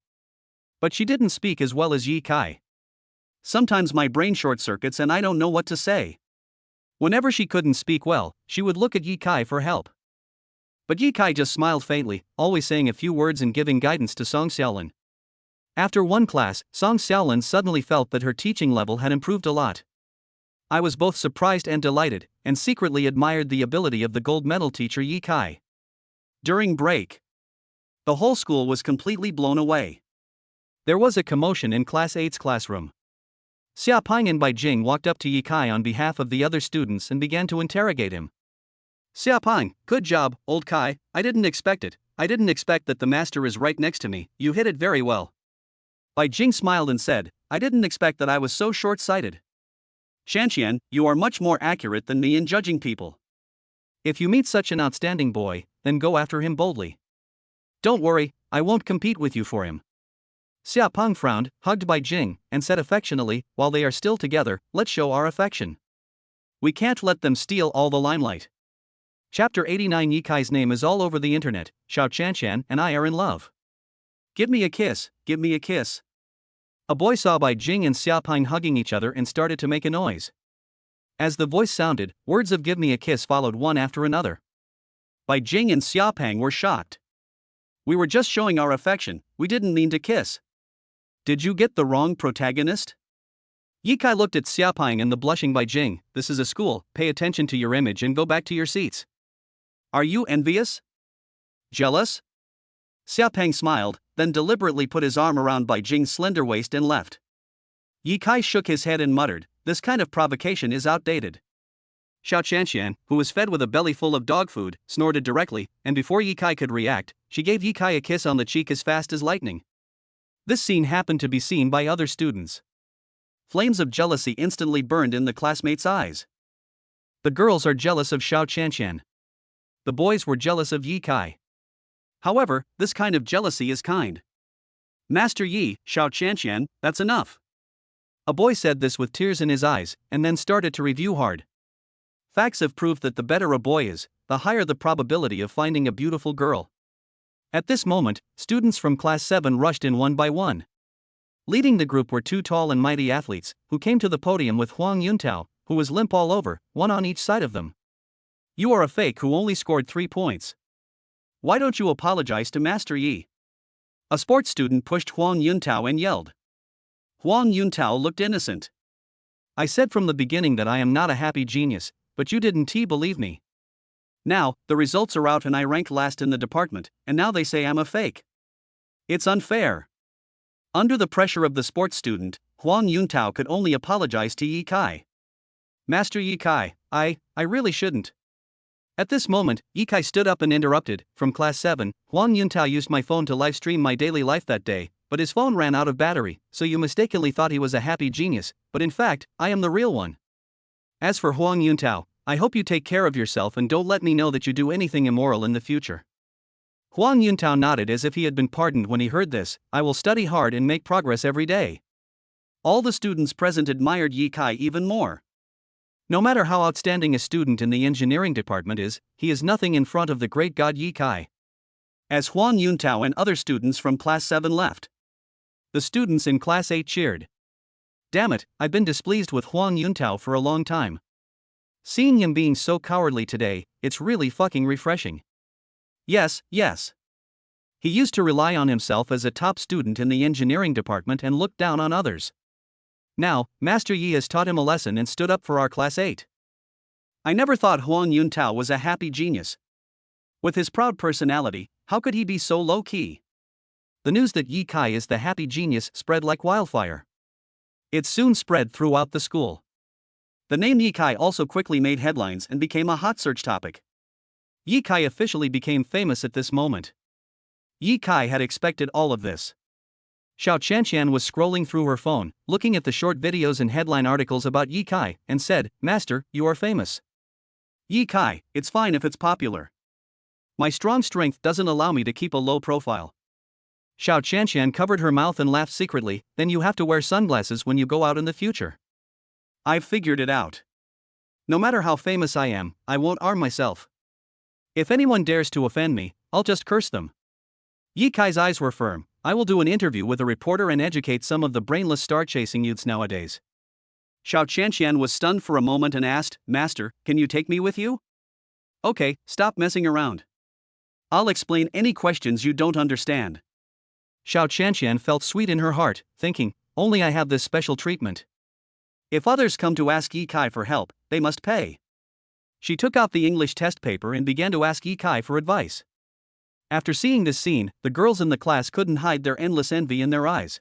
But she didn't speak as well as Yi Kai. Sometimes my brain short circuits and I don't know what to say. Whenever she couldn't speak well, she would look at Yi Kai for help. But Yi Kai just smiled faintly, always saying a few words and giving guidance to Song Xiaolin. After one class, Song Xiaolin suddenly felt that her teaching level had improved a lot. I was both surprised and delighted, and secretly admired the ability of the gold medal teacher Yi Kai. During break, the whole school was completely blown away. There was a commotion in Class 8's classroom. Xia Ping and Bai Jing walked up to Yi Kai on behalf of the other students and began to interrogate him. "Xia Ping, good job, old Kai, I didn't expect it. I didn't expect that the master is right next to me, you hit it very well." Bai Jing smiled and said, "I didn't expect that I was so short-sighted. Shanxian, you are much more accurate than me in judging people. If you meet such an outstanding boy, then go after him boldly. Don't worry, I won't compete with you for him." Xia Ping frowned, hugged Bai Jing, and said affectionately, "While they are still together, let's show our affection. We can't let them steal all the limelight." Chapter 89. Yi Kai's name is all over the internet. Xiao Qianxian and I are in love. Give me a kiss, give me a kiss. A boy saw Bai Jing and Xia Ping hugging each other and started to make a noise. As the voice sounded, words of "give me a kiss" followed one after another. Bai Jing and Xia Ping were shocked. "We were just showing our affection, we didn't mean to kiss. Did you get the wrong protagonist?" Yi Kai looked at Xia Ping and the blushing Bai Jing. "This is a school, pay attention to your image and go back to your seats. Are you envious? Jealous?" Xiaopeng smiled, then deliberately put his arm around Bai Jing's slender waist and left. Yi Kai shook his head and muttered, "This kind of provocation is outdated." Xiao Qianqian, who was fed with a belly full of dog food, snorted directly, and before Yi Kai could react, she gave Yi Kai a kiss on the cheek as fast as lightning. This scene happened to be seen by other students. Flames of jealousy instantly burned in the classmates' eyes. The girls are jealous of Xiao Qianqian. The boys were jealous of Yi Kai. However, this kind of jealousy is kind. "Master Yi, Xiao Qianqian, that's enough." A boy said this with tears in his eyes, and then started to review hard. Facts have proved that the better a boy is, the higher the probability of finding a beautiful girl. At this moment, students from Class 7 rushed in one by one. Leading the group were two tall and mighty athletes, who came to the podium with Huang Yuntao, who was limp all over, one on each side of them. "You are a fake who only scored 3 points. Why don't you apologize to Master Yi?" A sports student pushed Huang Yuntao and yelled. Huang Yuntao looked innocent. "I said from the beginning that I am not a happy genius, but you didn't believe me. Now, the results are out and I ranked last in the department, and now they say I'm a fake. It's unfair." Under the pressure of the sports student, Huang Yuntao could only apologize to Yi Kai. "Master Yi Kai, I really shouldn't." At this moment, Yi Kai stood up and interrupted. "From Class 7, Huang Yuntao used my phone to live stream my daily life that day, but his phone ran out of battery, so you mistakenly thought he was a happy genius, but in fact, I am the real one. As for Huang Yuntao, I hope you take care of yourself and don't let me know that you do anything immoral in the future." Huang Yuntao nodded as if he had been pardoned when he heard this. "I will study hard and make progress every day." All the students present admired Yi Kai even more. No matter how outstanding a student in the engineering department is, he is nothing in front of the great god Yi Kai. As Huang Yuntao and other students from Class 7 left, the students in Class 8 cheered. "Damn it, I've been displeased with Huang Yuntao for a long time. Seeing him being so cowardly today, it's really fucking refreshing. Yes. He used to rely on himself as a top student in the engineering department and looked down on others. Now, Master Yi has taught him a lesson and stood up for our Class 8. I never thought Huang Yuntao was a happy genius. With his proud personality, how could he be so low-key?" The news that Yi Kai is the happy genius spread like wildfire. It soon spread throughout the school. The name Yi Kai also quickly made headlines and became a hot search topic. Yi Kai officially became famous at this moment. Yi Kai had expected all of this. Xiao Qianqian was scrolling through her phone, looking at the short videos and headline articles about Yi Kai, and said, "Master, you are famous." "Yi Kai, it's fine if it's popular. My strong strength doesn't allow me to keep a low profile." Xiao Qianqian covered her mouth and laughed secretly. "Then you have to wear sunglasses when you go out in the future." "I've figured it out. No matter how famous I am, I won't arm myself. If anyone dares to offend me, I'll just curse them." Yi Kai's eyes were firm. "I will do an interview with a reporter and educate some of the brainless star-chasing youths nowadays." Xiao Qianqian was stunned for a moment and asked, "Master, can you take me with you?" "Okay, stop messing around. I'll explain any questions you don't understand." Xiao Qianqian felt sweet in her heart, thinking, "Only I have this special treatment. If others come to ask Yi Kai for help, they must pay." She took out the English test paper and began to ask Yi Kai for advice. After seeing this scene, the girls in the class couldn't hide their endless envy in their eyes.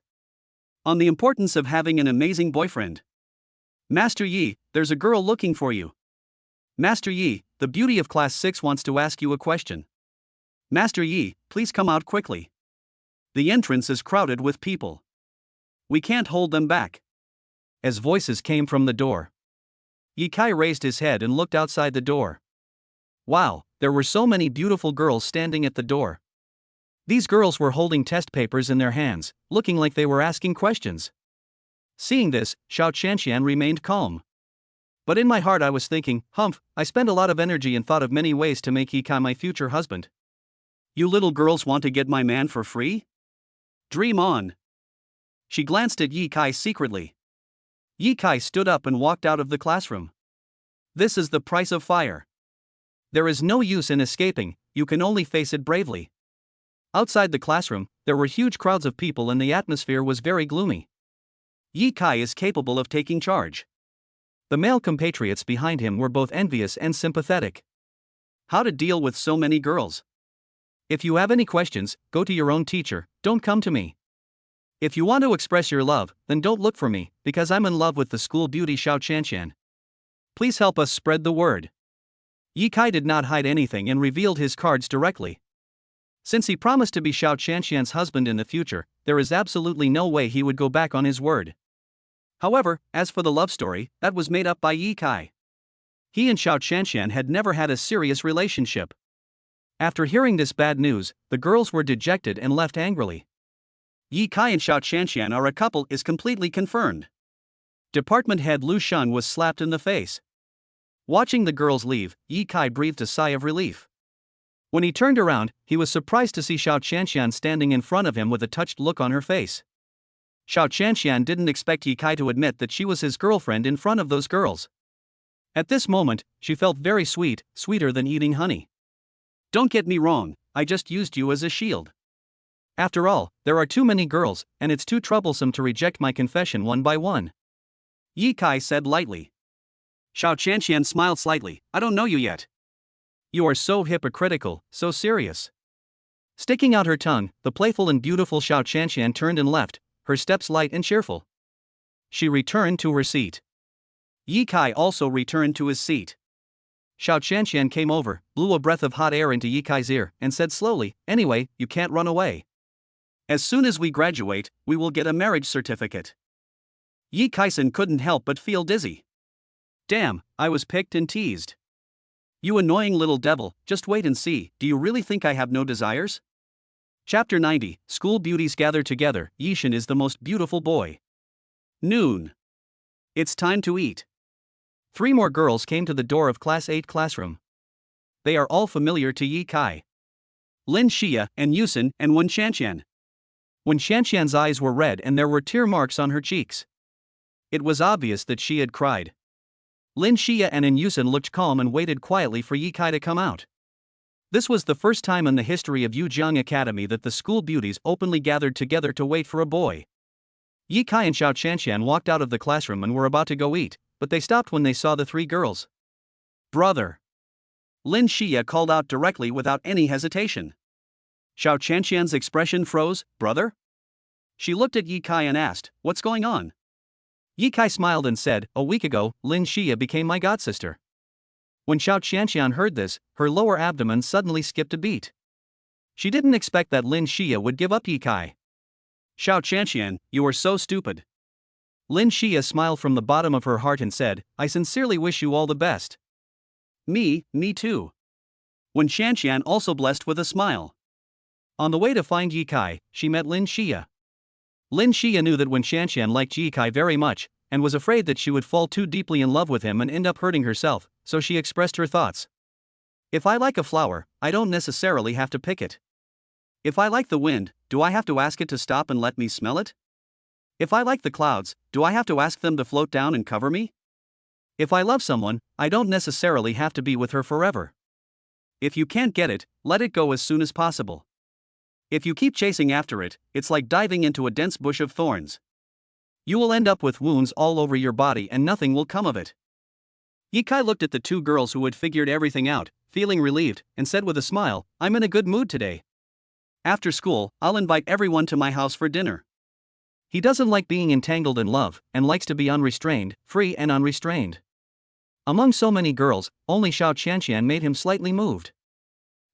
On the importance of having an amazing boyfriend. "Master Yi, there's a girl looking for you." "Master Yi, the beauty of Class 6 wants to ask you a question." "Master Yi, please come out quickly. The entrance is crowded with people. We can't hold them back." As voices came from the door, Yi Kai raised his head and looked outside the door. Wow, there were so many beautiful girls standing at the door. These girls were holding test papers in their hands, looking like they were asking questions. Seeing this, Xiao Qianqian remained calm. But in my heart I was thinking, "Humph, I spent a lot of energy and thought of many ways to make Yi Kai my future husband. You little girls want to get my man for free? Dream on." She glanced at Yi Kai secretly. Yi Kai stood up and walked out of the classroom. This is the price of fire. There is no use in escaping, you can only face it bravely. Outside the classroom, there were huge crowds of people and the atmosphere was very gloomy. Yi Kai is capable of taking charge. The male compatriots behind him were both envious and sympathetic. How to deal with so many girls? If you have any questions, go to your own teacher, don't come to me. If you want to express your love, then don't look for me, because I'm in love with the school beauty Xiao Qianqian. Please help us spread the word. Ye Kai did not hide anything and revealed his cards directly. Since he promised to be Xiao Qianqian's husband in the future, there is absolutely no way he would go back on his word. However, as for the love story, that was made up by Ye Kai. He and Xiao Qianqian had never had a serious relationship. After hearing this bad news, the girls were dejected and left angrily. Ye Kai and Xiao Qianqian are a couple is completely confirmed. Department head Lu Shun was slapped in the face. Watching the girls leave, Ye Kai breathed a sigh of relief. When he turned around, he was surprised to see Xiao Qianqian standing in front of him with a touched look on her face. Xiao Qianqian didn't expect Ye Kai to admit that she was his girlfriend in front of those girls. At this moment, she felt very sweet, sweeter than eating honey. Don't get me wrong, I just used you as a shield. After all, there are too many girls, and it's too troublesome to reject my confession one by one. Ye Kai said lightly. Xiao Qianqian smiled slightly. I don't know you yet. You are so hypocritical, so serious. Sticking out her tongue, the playful and beautiful Xiao Qianqian turned and left, her steps light and cheerful. She returned to her seat. Ye Kai also returned to his seat. Xiao Qianqian came over, blew a breath of hot air into Ye Kai's ear, and said slowly, anyway, you can't run away. As soon as we graduate, we will get a marriage certificate. Ye Kai-san couldn't help but feel dizzy. Damn, I was picked and teased. You annoying little devil, just wait and see, do you really think I have no desires? Chapter 90, School Beauties Gather Together, Yishan is the most beautiful boy. Noon. It's time to eat. 3 more girls came to the door of Class 8 classroom. They are all familiar to Ye Kai. Lin Xia, and Yusin, and Wen Qianqian. Wen Qianqian's eyes were red and there were tear marks on her cheeks. It was obvious that she had cried. Lin Xia and Yusin looked calm and waited quietly for Ye Kai to come out. This was the first time in the history of Yujiang Academy that the school beauties openly gathered together to wait for a boy. Ye Kai and Xiao Qianqian walked out of the classroom and were about to go eat, but they stopped when they saw the 3 girls. Brother! Lin Xia called out directly without any hesitation. Xiao Qianqian's expression froze. Brother? She looked at Ye Kai and asked, what's going on? Ye Kai smiled and said, a week ago, Lin Xia became my godsister. When Xiao Qianqian heard this, her lower abdomen suddenly skipped a beat. She didn't expect that Lin Xia would give up Ye Kai. Xiao Qianqian, you are so stupid. Lin Xia smiled from the bottom of her heart and said, I sincerely wish you all the best. Me too. Wen Qianqian also blessed with a smile. On the way to find Ye Kai, she met Lin Xia. Lin Xia knew that Wen Qianqian liked Ye Kai very much, and was afraid that she would fall too deeply in love with him and end up hurting herself, so she expressed her thoughts. If I like a flower, I don't necessarily have to pick it. If I like the wind, do I have to ask it to stop and let me smell it? If I like the clouds, do I have to ask them to float down and cover me? If I love someone, I don't necessarily have to be with her forever. If you can't get it, let it go as soon as possible. If you keep chasing after it, it's like diving into a dense bush of thorns. You will end up with wounds all over your body and nothing will come of it. Ye Kai looked at the 2 girls who had figured everything out, feeling relieved, and said with a smile, I'm in a good mood today. After school, I'll invite everyone to my house for dinner. He doesn't like being entangled in love, and likes to be unrestrained, free and unrestrained. Among so many girls, only Xiao Qianqian made him slightly moved.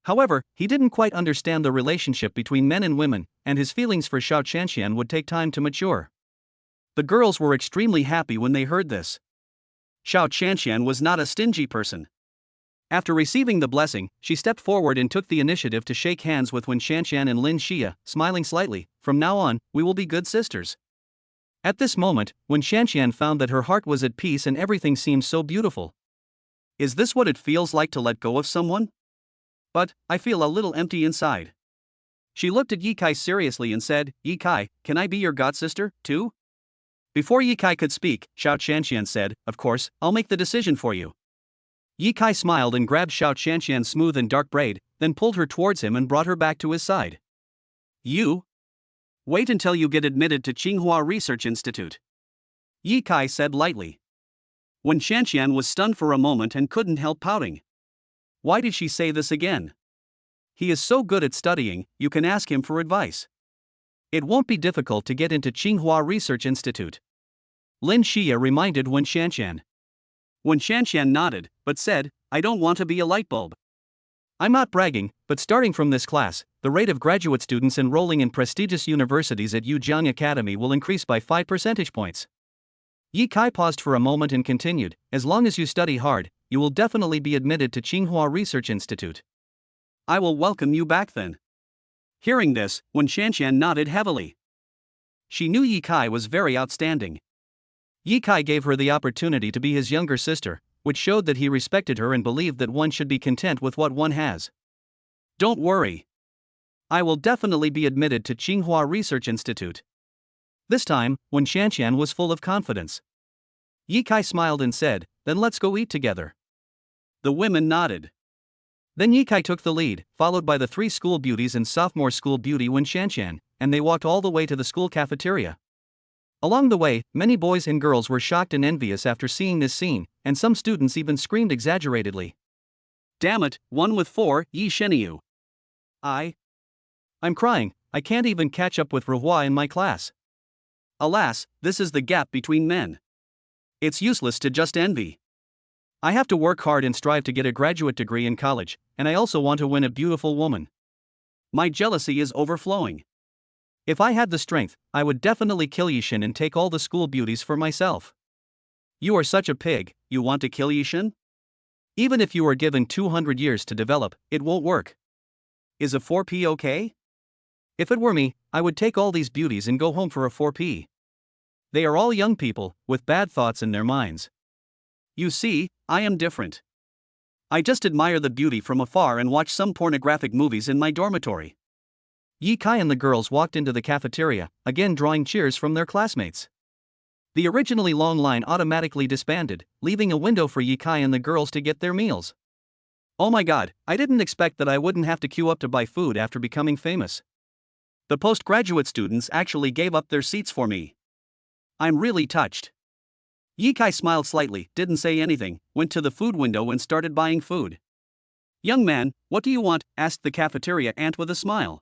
However, he didn't quite understand the relationship between men and women, and his feelings for Xiao Qianqian would take time to mature. The girls were extremely happy when they heard this. Xiao Qianqian was not a stingy person. After receiving the blessing, she stepped forward and took the initiative to shake hands with Wen Qianqian and Lin Xia, smiling slightly, from now on, we will be good sisters. At this moment, Wen Qianqian found that her heart was at peace and everything seemed so beautiful. Is this what it feels like to let go of someone? But, I feel a little empty inside. She looked at Ye Kai seriously and said, Ye Kai, can I be your godsister, too? Before Ye Kai could speak, Xiao Qianqian said, of course, I'll make the decision for you. Ye Kai smiled and grabbed Xiao Qianqian's smooth and dark braid, then pulled her towards him and brought her back to his side. You? Wait until you get admitted to Tsinghua Research Institute. Ye Kai said lightly. Wen Qianqian was stunned for a moment and couldn't help pouting. Why did she say this again? He is so good at studying, you can ask him for advice. It won't be difficult to get into Tsinghua Research Institute. Lin Xia reminded Wen Shanshan. Wen Shanshan nodded, but said, I don't want to be a light bulb. I'm not bragging, but starting from this class, the rate of graduate students enrolling in prestigious universities at Yujiang Academy will increase by 5 percentage points. Yi Kai paused for a moment and continued, as long as you study hard, you will definitely be admitted to Tsinghua Research Institute. I will welcome you back then. Hearing this, Wen Shanshan nodded heavily. She knew Yi Kai was very outstanding. Yi Kai gave her the opportunity to be his younger sister, which showed that he respected her and believed that one should be content with what one has. Don't worry. I will definitely be admitted to Tsinghua Research Institute. This time, Wen Shanshan was full of confidence. Yi Kai smiled and said, then let's go eat together. The women nodded. Then Yi Kai took the lead, followed by the 3 school beauties and sophomore school beauty Wen Shanshan, and they walked all the way to the school cafeteria. Along the way, many boys and girls were shocked and envious after seeing this scene, and some students even screamed exaggeratedly. Damn it, 1 with 4, Yi Sheniyu. I'm crying, I can't even catch up with Rehua in my class. Alas, this is the gap between men. It's useless to just envy. I have to work hard and strive to get a graduate degree in college, and I also want to win a beautiful woman. My jealousy is overflowing. If I had the strength, I would definitely kill Yishin and take all the school beauties for myself. You are such a pig, you want to kill Yishin? Even if you are given 200 years to develop, it won't work. Is a 4P okay? If it were me, I would take all these beauties and go home for a 4P. They are all young people, with bad thoughts in their minds. You see, I am different. I just admire the beauty from afar and watch some pornographic movies in my dormitory. Yi Kai and the girls walked into the cafeteria, again drawing cheers from their classmates. The originally long line automatically disbanded, leaving a window for Yi Kai and the girls to get their meals. Oh my god, I didn't expect that I wouldn't have to queue up to buy food after becoming famous. The postgraduate students actually gave up their seats for me. I'm really touched. Yi Kai smiled slightly, didn't say anything, went to the food window and started buying food. Young man, what do you want? Asked the cafeteria ant with a smile.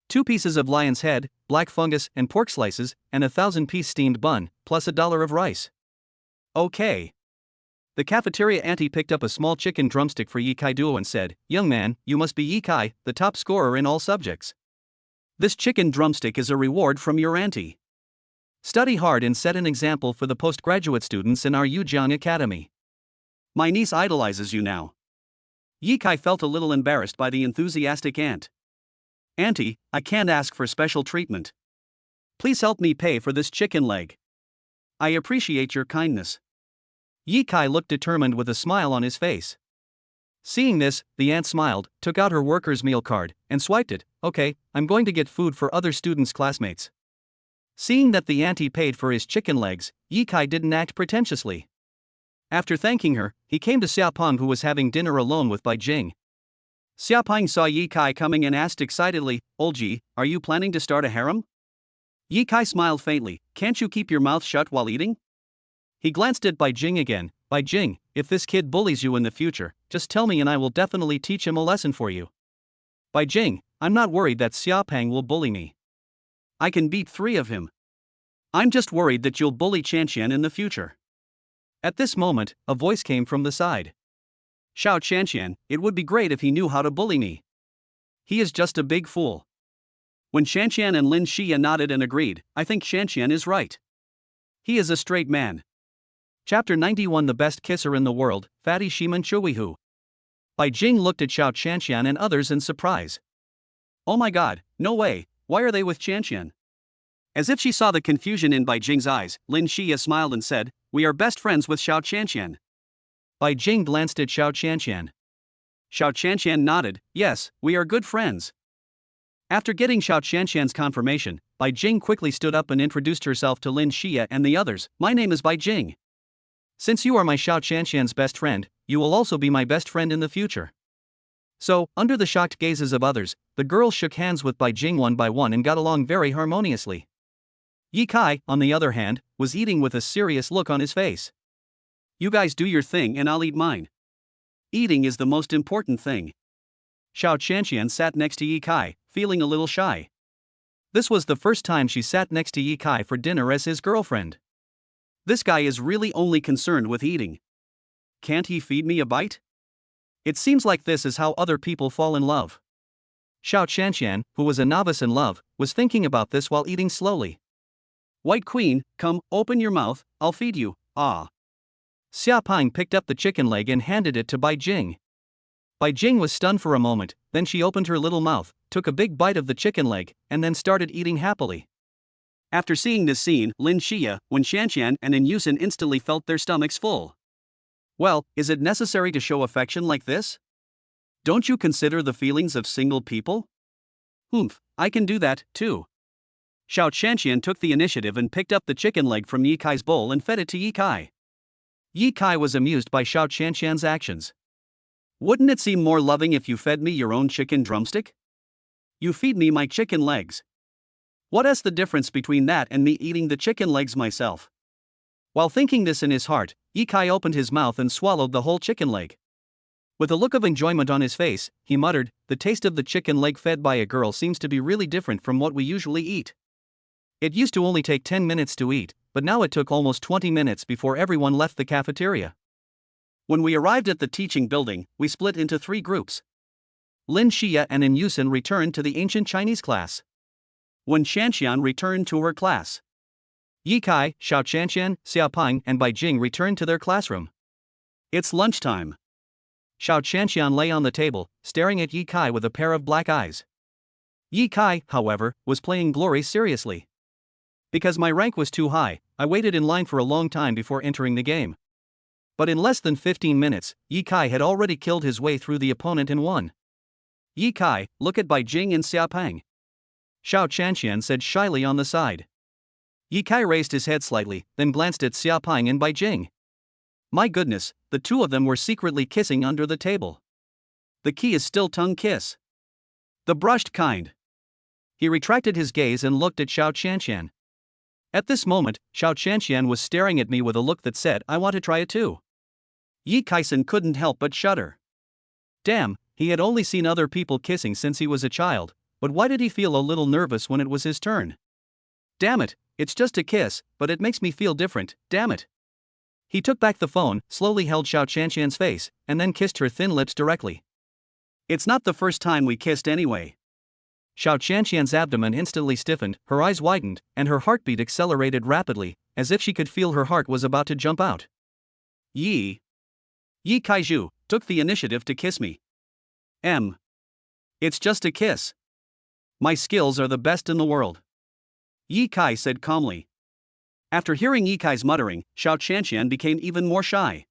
2 pieces of lion's head, black fungus and pork slices, and 1,000-piece steamed bun, plus $1 of rice. Okay. The cafeteria auntie picked up a small chicken drumstick for Yi Kai Duo and said, young man, you must be Yi Kai, the top scorer in all subjects. This chicken drumstick is a reward from your auntie. Study hard and set an example for the postgraduate students in our Yujiang Academy. My niece idolizes you now. Yi Kai felt a little embarrassed by the enthusiastic aunt. Auntie, I can't ask for special treatment. Please help me pay for this chicken leg. I appreciate your kindness. Yi Kai looked determined with a smile on his face. Seeing this, the aunt smiled, took out her worker's meal card, and swiped it. Okay, I'm going to get food for other students' classmates. Seeing that the auntie paid for his chicken legs, Yi Kai didn't act pretentiously. After thanking her, he came to Xiaopeng, who was having dinner alone with Bai Jing. Xiaopeng saw Yi Kai coming and asked excitedly, Old Ji, are you planning to start a harem? Yi Kai smiled faintly, can't you keep your mouth shut while eating? He glanced at Bai Jing again. Bai Jing, if this kid bullies you in the future, just tell me and I will definitely teach him a lesson for you. Bai Jing, I'm not worried that Xiaopeng will bully me. I can beat 3 of him. I'm just worried that you'll bully Chanshan in the future. At this moment, a voice came from the side. Xiao Chanshan, it would be great if he knew how to bully me. He is just a big fool. When Shanshan and Lin Xia nodded and agreed, I think Shanshan is right. He is a straight man. Chapter 91 The Best Kisser in the World, Fatty Shiman Chuihu. Bai Jing looked at Xiao Chanshan and others in surprise. Oh my god, no way, why are they with Chanshan? As if she saw the confusion in Bai Jing's eyes, Lin Xia smiled and said, we are best friends with Xiao Chanshan. Bai Jing glanced at Xiao Chanshan. Xiao Chanshan nodded, yes, we are good friends. After getting Xiao Chanshan's confirmation, Bai Jing quickly stood up and introduced herself to Lin Xia and the others. My name is Bai Jing. Since you are my Xiao Chanshan's best friend, you will also be my best friend in the future. So, under the shocked gazes of others, the girls shook hands with Bai Jing one by one and got along very harmoniously. Yi Kai, on the other hand, was eating with a serious look on his face. You guys do your thing and I'll eat mine. Eating is the most important thing. Xiao Qianqian sat next to Yi Kai, feeling a little shy. This was the first time she sat next to Yi Kai for dinner as his girlfriend. This guy is really only concerned with eating. Can't he feed me a bite? It seems like this is how other people fall in love. Xiao Qianqian, who was a novice in love, was thinking about this while eating slowly. White Queen, come, open your mouth, I'll feed you, ah. Xia Ping picked up the chicken leg and handed it to Bai Jing. Bai Jing was stunned for a moment, then she opened her little mouth, took a big bite of the chicken leg, and then started eating happily. After seeing this scene, Lin Xia, Wen Xianqian and Yin Yusin instantly felt their stomachs full. Well, is it necessary to show affection like this? Don't you consider the feelings of single people? Humph, I can do that, too. Xiao Qianqian took the initiative and picked up the chicken leg from Yi Kai's bowl and fed it to Yi Kai. Yi Kai was amused by Xiao Qianqian's actions. Wouldn't it seem more loving if you fed me your own chicken drumstick? You feed me my chicken legs. What is the difference between that and me eating the chicken legs myself? While thinking this in his heart, Yi Kai opened his mouth and swallowed the whole chicken leg. With a look of enjoyment on his face, he muttered, "The taste of the chicken leg fed by a girl seems to be really different from what we usually eat." It used to only take 10 minutes to eat, but now it took almost 20 minutes before everyone left the cafeteria. When we arrived at the teaching building, we split into 3 groups. Lin Xia and Yin Yusin returned to the ancient Chinese class. Wen Xianqian returned to her class. Yi Kai, Xiao Qianqian, Xia Ping and Bai Jing returned to their classroom. It's lunchtime. Xiao Qianqian lay on the table, staring at Yi Kai with a pair of black eyes. Yi Kai, however, was playing Glory seriously. Because my rank was too high, I waited in line for a long time before entering the game. But in less than 15 minutes, Yi Kai had already killed his way through the opponent and won. Yi Kai, look at Bai Jing and Xia Ping. Xiao Qianqian said shyly on the side. Yi Kai raised his head slightly, then glanced at Xia Ping and Bai Jing. My goodness, the two of them were secretly kissing under the table. The key is still tongue kiss. The brushed kind. He retracted his gaze and looked at Xiao Qianqian. At this moment, Xiao Qianqian was staring at me with a look that said, I want to try it too. Yi Kai-san couldn't help but shudder. Damn, he had only seen other people kissing since he was a child, but why did he feel a little nervous when it was his turn? Damn it, it's just a kiss, but it makes me feel different, damn it. He took back the phone, slowly held Xiao Qianqian's face, and then kissed her thin lips directly. It's not the first time we kissed anyway. Xiao Qianqian's abdomen instantly stiffened, her eyes widened, and her heartbeat accelerated rapidly, as if she could feel her heart was about to jump out. Yi Kaiju took the initiative to kiss me. It's just a kiss. My skills are the best in the world. Yi Kai said calmly. After hearing Yi Kai's muttering, Xiao Qianqian became even more shy.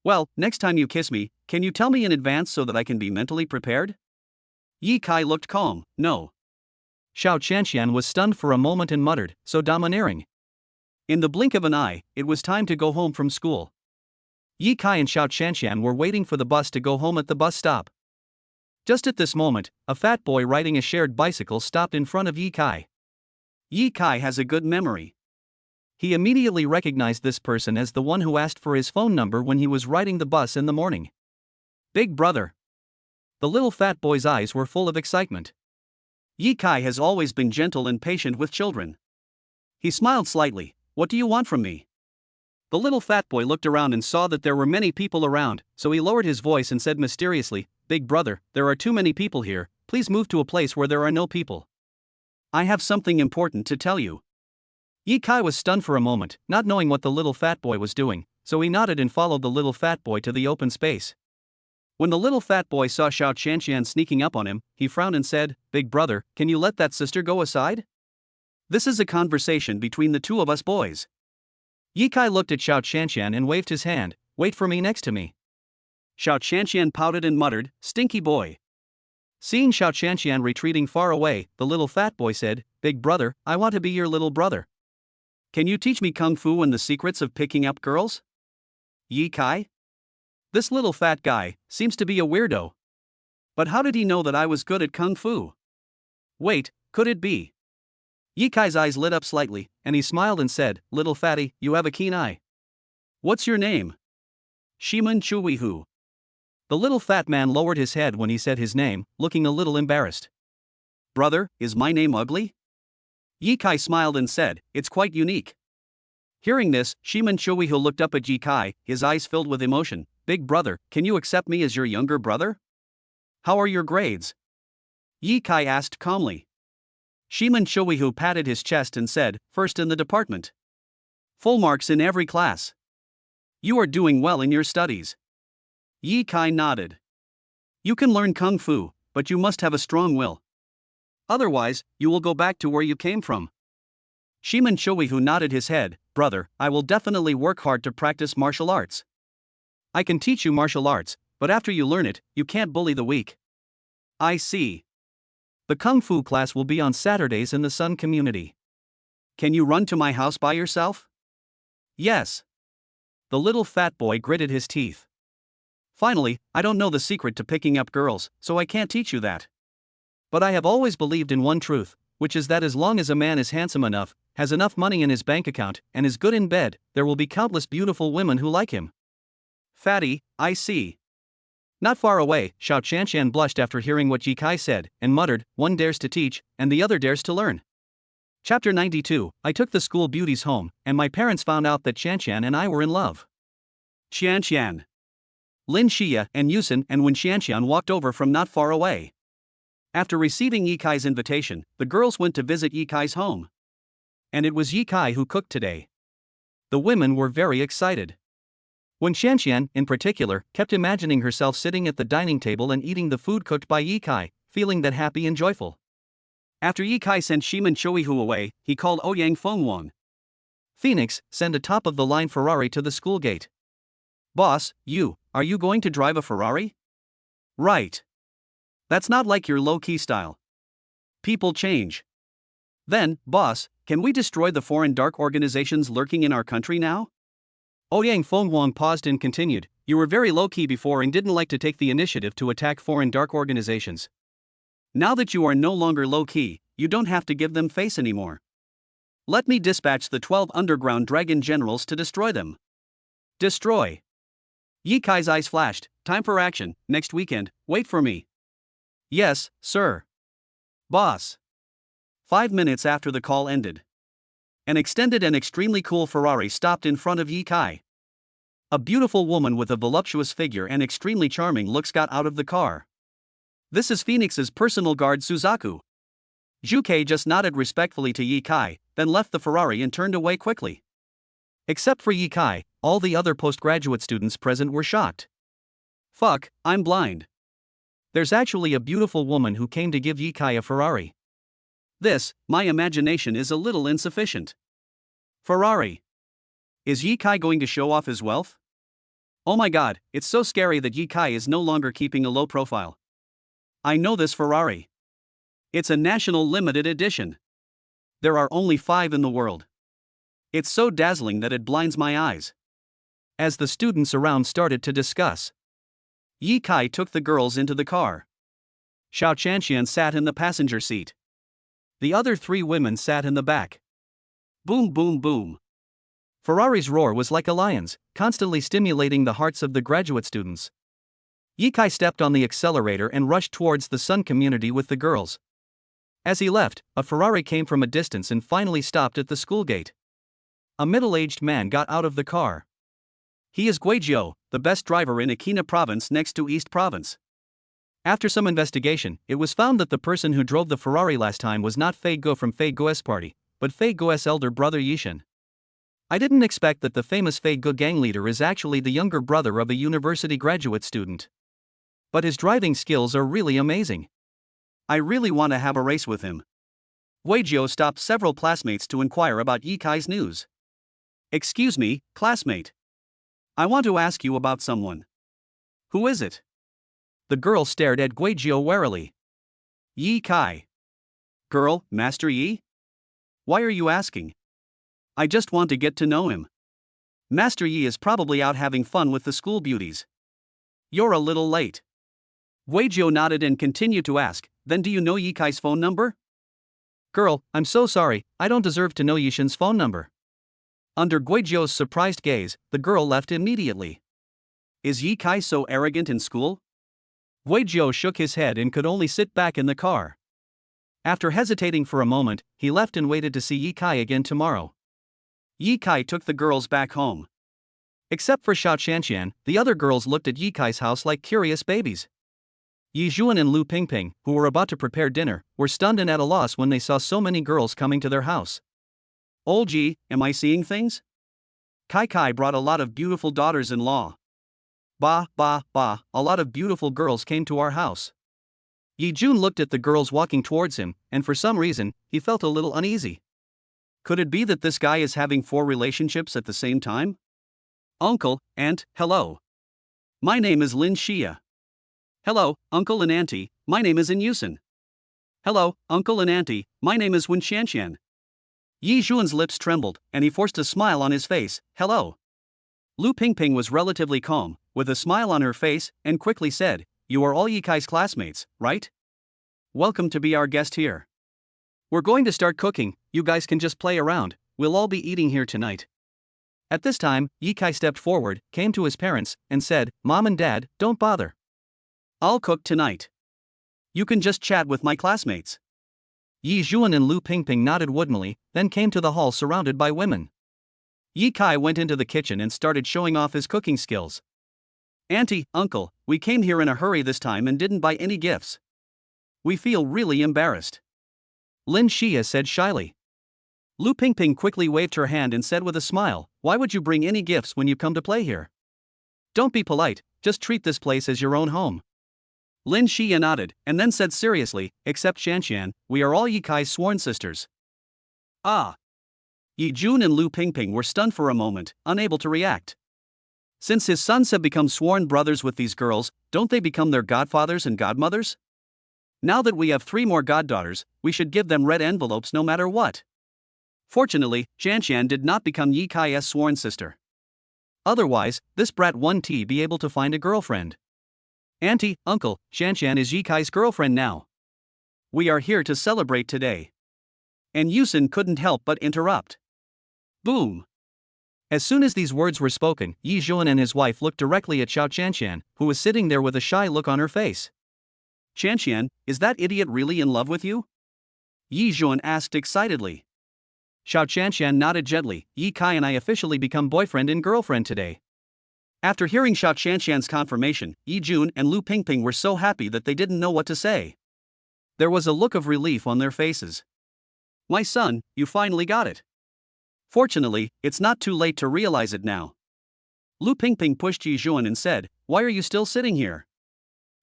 Well, next time you kiss me, can you tell me in advance so that I can be mentally prepared? Yi Kai looked calm, no. Xiao Qianqian was stunned for a moment and muttered, so domineering. In the blink of an eye, it was time to go home from school. Yi Kai and Xiao Qianqian were waiting for the bus to go home at the bus stop. Just at this moment, a fat boy riding a shared bicycle stopped in front of Yi Kai. Yi Kai has a good memory. He immediately recognized this person as the one who asked for his phone number when he was riding the bus in the morning. Big brother. The little fat boy's eyes were full of excitement. Yi Kai has always been gentle and patient with children. He smiled slightly. What do you want from me? The little fat boy looked around and saw that there were many people around, so he lowered his voice and said mysteriously, Big brother, there are too many people here, please move to a place where there are no people. I have something important to tell you. Yi Kai was stunned for a moment, not knowing what the little fat boy was doing, so he nodded and followed the little fat boy to the open space. When the little fat boy saw Xiao Qianqian sneaking up on him, he frowned and said, Big brother, can you let that sister go aside? This is a conversation between the two of us boys. Yi Kai looked at Xiao Qianqian and waved his hand, wait for me next to me. Xiao Qianqian pouted and muttered, stinky boy. Seeing Xiao Qianqian retreating far away, the little fat boy said, Big brother, I want to be your little brother. Can you teach me kung fu and the secrets of picking up girls? Yi Kai? This little fat guy seems to be a weirdo. But how did he know that I was good at kung fu? Wait, could it be? Yi Kai's eyes lit up slightly, and he smiled and said, Little fatty, you have a keen eye. What's your name? Shiman Chuihu. The The little fat man lowered his head when he said his name, looking a little embarrassed. Brother, is my name ugly? Yi Kai smiled and said, it's quite unique. Hearing this, Shiman Chuihu looked up at Yi Kai, his eyes filled with emotion. Big brother, can you accept me as your younger brother? How are your grades? Yi Kai asked calmly. Shiman Chuihu patted his chest and said, first in the department. Full marks in every class. You are doing well in your studies. Yi Kai nodded. You can learn kung fu, but you must have a strong will. Otherwise, you will go back to where you came from. Shiman Chuihu nodded his head. Brother, I will definitely work hard to practice martial arts. I can teach you martial arts, but after you learn it, you can't bully the weak. I see. The kung fu class will be on Saturdays in the Sun community. Can you run to my house by yourself? Yes. The little fat boy gritted his teeth. Finally, I don't know the secret to picking up girls, so I can't teach you that. But I have always believed in one truth, which is that as long as a man is handsome enough, has enough money in his bank account, and is good in bed, there will be countless beautiful women who like him. Fatty, I see. Not far away, Xiao Chanshan blushed after hearing what Yi Kai said, and muttered, one dares to teach, and the other dares to learn. Chapter 92, I took the school beauties home, and my parents found out that Chanshan and I were in love. Chanshan. Lin Xia and Yusin and Wen Xianxian walked over from not far away. After receiving Yi Kai's invitation, the girls went to visit Yi Kai's home. And it was Yi Kai who cooked today. The women were very excited. Wen Xianxian, in particular, kept imagining herself sitting at the dining table and eating the food cooked by Yi Kai, feeling that happy and joyful. After Yi Kai sent Shiman Chuihu away, he called Ouyang Fengwang. Phoenix, send a top-of-the-line Ferrari to the school gate. Boss, are you going to drive a Ferrari? Right. That's not like your low-key style. People change. Then, boss, can we destroy the foreign dark organizations lurking in our country now? Ouyang Fengwang paused and continued, you were very low-key before and didn't like to take the initiative to attack foreign dark organizations. Now that you are no longer low-key, you don't have to give them face anymore. Let me dispatch the 12 underground dragon generals to destroy them. Destroy. Yi Kai's eyes flashed, time for action, next weekend, wait for me. Yes, sir. Boss. 5 minutes after the call ended. An extended and extremely cool Ferrari stopped in front of Yi Kai. A beautiful woman with a voluptuous figure and extremely charming looks got out of the car. This is Phoenix's personal guard Suzaku. Zhu Kei just nodded respectfully to Yi Kai, then left the Ferrari and turned away quickly. Except for Yi Kai, all the other postgraduate students present were shocked. Fuck, I'm blind. There's actually a beautiful woman who came to give Yi Kai a Ferrari. This, my imagination is a little insufficient. Ferrari. Is Yi Kai going to show off his wealth? Oh my god, it's so scary that Yi Kai is no longer keeping a low profile. I know this Ferrari. It's a national limited edition. There are only 5 in the world. It's so dazzling that it blinds my eyes. As the students around started to discuss, Yi Kai took the girls into the car. Xiao Chanshan sat in the passenger seat. The other 3 women sat in the back. Boom boom boom. Ferrari's roar was like a lion's, constantly stimulating the hearts of the graduate students. Yi Kai stepped on the accelerator and rushed towards the Sun community with the girls. As he left, a Ferrari came from a distance and finally stopped at the school gate. A middle-aged man got out of the car. He is Guizhou, the best driver in Akina province next to East province. After some investigation, it was found that the person who drove the Ferrari last time was not Fei Guo from Fei Guo's party, but Fei Guo's elder brother Yishan. I didn't expect that the famous Fei Guo gang leader is actually the younger brother of a university graduate student. But his driving skills are really amazing. I really want to have a race with him. Guizhou stopped several classmates to inquire about Yi Kai's news. Excuse me, classmate. I want to ask you about someone. Who is it? The girl stared at Guizhou warily. Yi Kai. Girl, Master Yi? Why are you asking? I just want to get to know him. Master Yi is probably out having fun with the school beauties. You're a little late. Guizhou nodded and continued to ask, then do you know Yi Kai's phone number? Girl, I'm so sorry, I don't deserve to know Yishan's phone number. Under Guizhou's surprised gaze, the girl left immediately. Is Yi Kai so arrogant in school? Wei Jiu shook his head and could only sit back in the car. After hesitating for a moment, he left and waited to see Yi Kai again tomorrow. Yi Kai took the girls back home. Except for Xiao Qianqian, the other girls looked at Yi Kai's house like curious babies. Yi Zhuan and Lu Pingping, who were about to prepare dinner, were stunned and at a loss when they saw so many girls coming to their house. Old Ji, am I seeing things? Kai Kai brought a lot of beautiful daughters-in-law. Bah, a lot of beautiful girls came to our house. Yi Jun looked at the girls walking towards him, and for some reason, he felt a little uneasy. Could it be that this guy is having 4 relationships at the same time? Uncle, Aunt, hello. My name is Lin Xia. Hello, Uncle and Auntie, my name is In Yusen. Hello, Uncle and Auntie, my name is Wen Xianxian. Yi Zhuan's lips trembled, and he forced a smile on his face. Hello. Lu Pingping was relatively calm, with a smile on her face, and quickly said, You are all Yi Kai's classmates, right? Welcome to be our guest here. We're going to start cooking, you guys can just play around, we'll all be eating here tonight. At this time, Yi Kai stepped forward, came to his parents, and said, Mom and Dad, don't bother. I'll cook tonight. You can just chat with my classmates. Yi Zhuan and Lu Pingping nodded woodenly, then came to the hall surrounded by women. Yi Kai went into the kitchen and started showing off his cooking skills. Auntie, Uncle, we came here in a hurry this time and didn't buy any gifts. We feel really embarrassed. Lin Xia said shyly. Lu Pingping quickly waved her hand and said with a smile, Why would you bring any gifts when you come to play here? Don't be polite, just treat this place as your own home. Lin Xia nodded, and then said seriously, Except Xianxian, we are all Yi Kai's sworn sisters. Ah! Yi Jun and Lu Pingping were stunned for a moment, unable to react. Since his sons have become sworn brothers with these girls, don't they become their godfathers and godmothers? Now that we have 3 more goddaughters, we should give them red envelopes no matter what. Fortunately, Xianxian did not become Yi Kai's sworn sister. Otherwise, this brat wouldn't be able to find a girlfriend. Auntie, Uncle, Xianxian is Yi Kai's girlfriend now. We are here to celebrate today. And Yusen couldn't help but interrupt. Boom! As soon as these words were spoken, Yi Zhuan and his wife looked directly at Xiao Qianqian, who was sitting there with a shy look on her face. Qianqian, is that idiot really in love with you? Yi Zhuan asked excitedly. Xiao Qianqian nodded gently, Yi Kai and I officially become boyfriend and girlfriend today. After hearing Xiao Qianqian's confirmation, Yi Jun and Lu Pingping were so happy that they didn't know what to say. There was a look of relief on their faces. My son, you finally got it. Fortunately, it's not too late to realize it now. Lu Pingping pushed Yi Zhuan and said, Why are you still sitting here?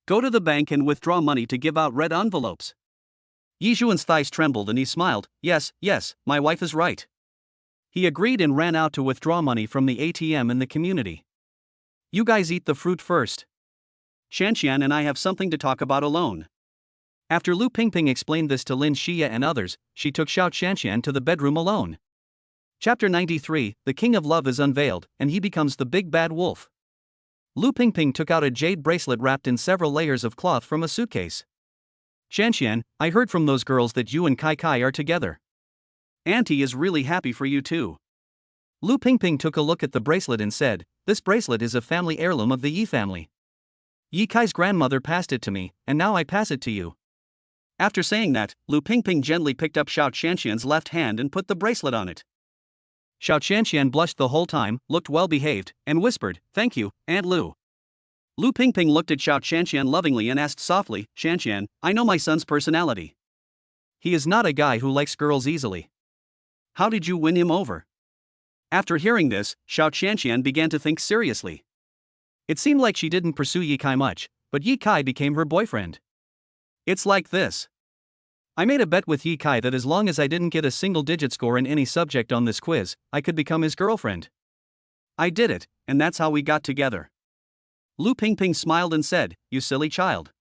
Go to the bank and withdraw money to give out red envelopes. Yi Zhuan's thighs trembled and he smiled, Yes, my wife is right. He agreed and ran out to withdraw money from the ATM in the community. You guys eat the fruit first. Xianxian and I have something to talk about alone. After Lu Pingping explained this to Lin Xia and others, she took Xiao Qianqian to the bedroom alone. Chapter 93, The King of Love is unveiled, and he becomes the big bad wolf. Lu Pingping took out a jade bracelet wrapped in several layers of cloth from a suitcase. Xianxian, I heard from those girls that you and Kai Kai are together. Auntie is really happy for you too. Lu Pingping took a look at the bracelet and said, This bracelet is a family heirloom of the Yi family. Yi Kai's grandmother passed it to me, and now I pass it to you. After saying that, Lu Pingping gently picked up Xiao Qianqian's left hand and put the bracelet on it. Xiao Qianqian blushed the whole time, looked well behaved, and whispered, Thank you, Aunt Lu. Lu Pingping looked at Xiao Qianqian lovingly and asked softly, Xianqian, I know my son's personality. He is not a guy who likes girls easily. How did you win him over? After hearing this, Xiao Qianqian began to think seriously. It seemed like she didn't pursue Yi Kai much, but Yi Kai became her boyfriend. It's like this. I made a bet with Yi Kai that as long as I didn't get a single-digit score in any subject on this quiz, I could become his girlfriend. I did it, and that's how we got together. Lu Pingping smiled and said, You silly child.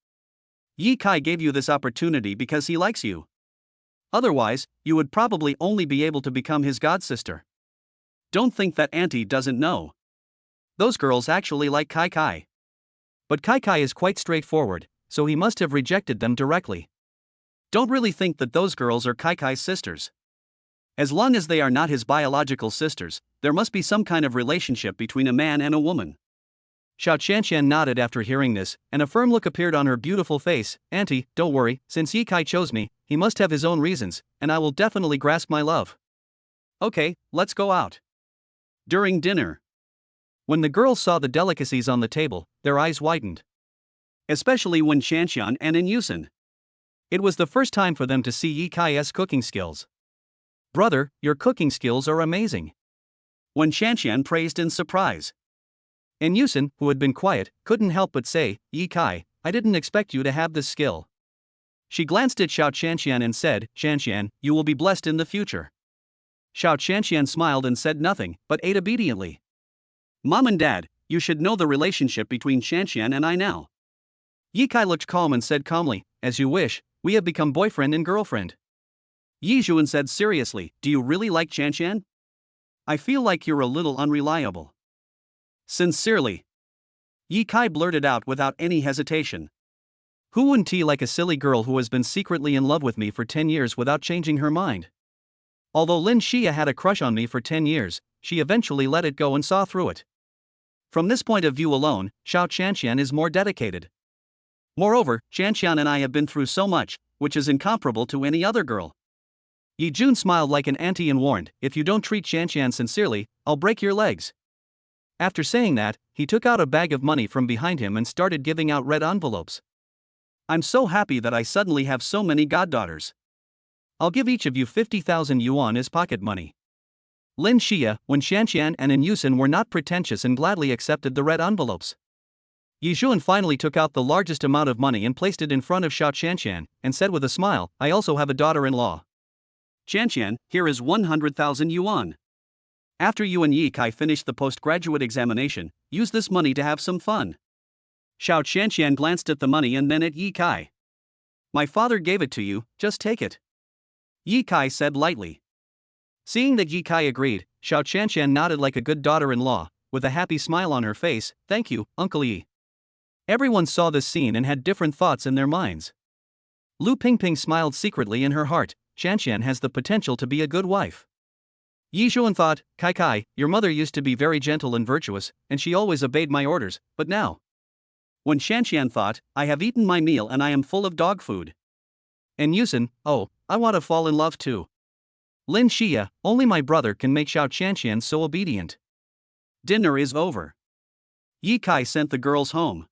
Yi Kai gave you this opportunity because he likes you. Otherwise, you would probably only be able to become his godsister. Don't think that Auntie doesn't know. Those girls actually like Kai Kai. But Kai Kai is quite straightforward, so he must have rejected them directly. Don't really think that those girls are Kai Kai's sisters. As long as they are not his biological sisters, there must be some kind of relationship between a man and a woman. Xiao Qianqian nodded after hearing this, and a firm look appeared on her beautiful face. Auntie, don't worry, since Ye Kai chose me, he must have his own reasons, and I will definitely grasp my love. Okay, let's go out. During dinner, when the girls saw the delicacies on the table, their eyes widened. Especially when Qianqian and Yusen. It was the first time for them to see Ye Kai's cooking skills. Brother, your cooking skills are amazing. When Qianqian praised in surprise. And Yusen, who had been quiet, couldn't help but say, Ye Kai, I didn't expect you to have this skill. She glanced at Xiao Qianqian and said, Qianqian, you will be blessed in the future. Xiao Qianqian smiled and said nothing, but ate obediently. Mom and Dad, you should know the relationship between Qianqian and I now. Ye Kai looked calm and said calmly, as you wish, we have become boyfriend and girlfriend. Yi Zhuan said seriously, do you really like Qianqian? I feel like you're a little unreliable. Sincerely. Ye Kai blurted out without any hesitation. Who wouldn't like a silly girl who has been secretly in love with me for 10 years without changing her mind? Although Lin Xia had a crush on me for 10 years, she eventually let it go and saw through it. From this point of view alone, Xiao Qianqian is more dedicated. Moreover, Qianqian and I have been through so much, which is incomparable to any other girl. Yi Jun smiled like an auntie and warned, if you don't treat Qianqian sincerely, I'll break your legs. After saying that, he took out a bag of money from behind him and started giving out red envelopes. I'm so happy that I suddenly have so many goddaughters. I'll give each of you 50,000 yuan as pocket money. Lin Xia, when Qianqian and Yusen were not pretentious and gladly accepted the red envelopes. Yi Zhuan finally took out the largest amount of money and placed it in front of Xiao Qianqian, and said with a smile, I also have a daughter-in-law. Qianqian, here is 100,000 yuan. After you and Ye Kai finish the postgraduate examination, use this money to have some fun. Xiao Qianqian glanced at the money and then at Ye Kai. My father gave it to you, just take it. Ye Kai said lightly. Seeing that Ye Kai agreed, Xiao Qianqian nodded like a good daughter-in-law, with a happy smile on her face, thank you, Uncle Yi. Everyone saw this scene and had different thoughts in their minds. Lu Pingping smiled secretly in her heart, Qianqian has the potential to be a good wife. Yi Zhuan thought, Kai, your mother used to be very gentle and virtuous, and she always obeyed my orders, but now. When Qianqian thought, I have eaten my meal and I am full of dog food. And Yusen, oh, I want to fall in love too. Lin Xia, only my brother can make Xiao Qianqian so obedient. Dinner is over. Ye Kai sent the girls home.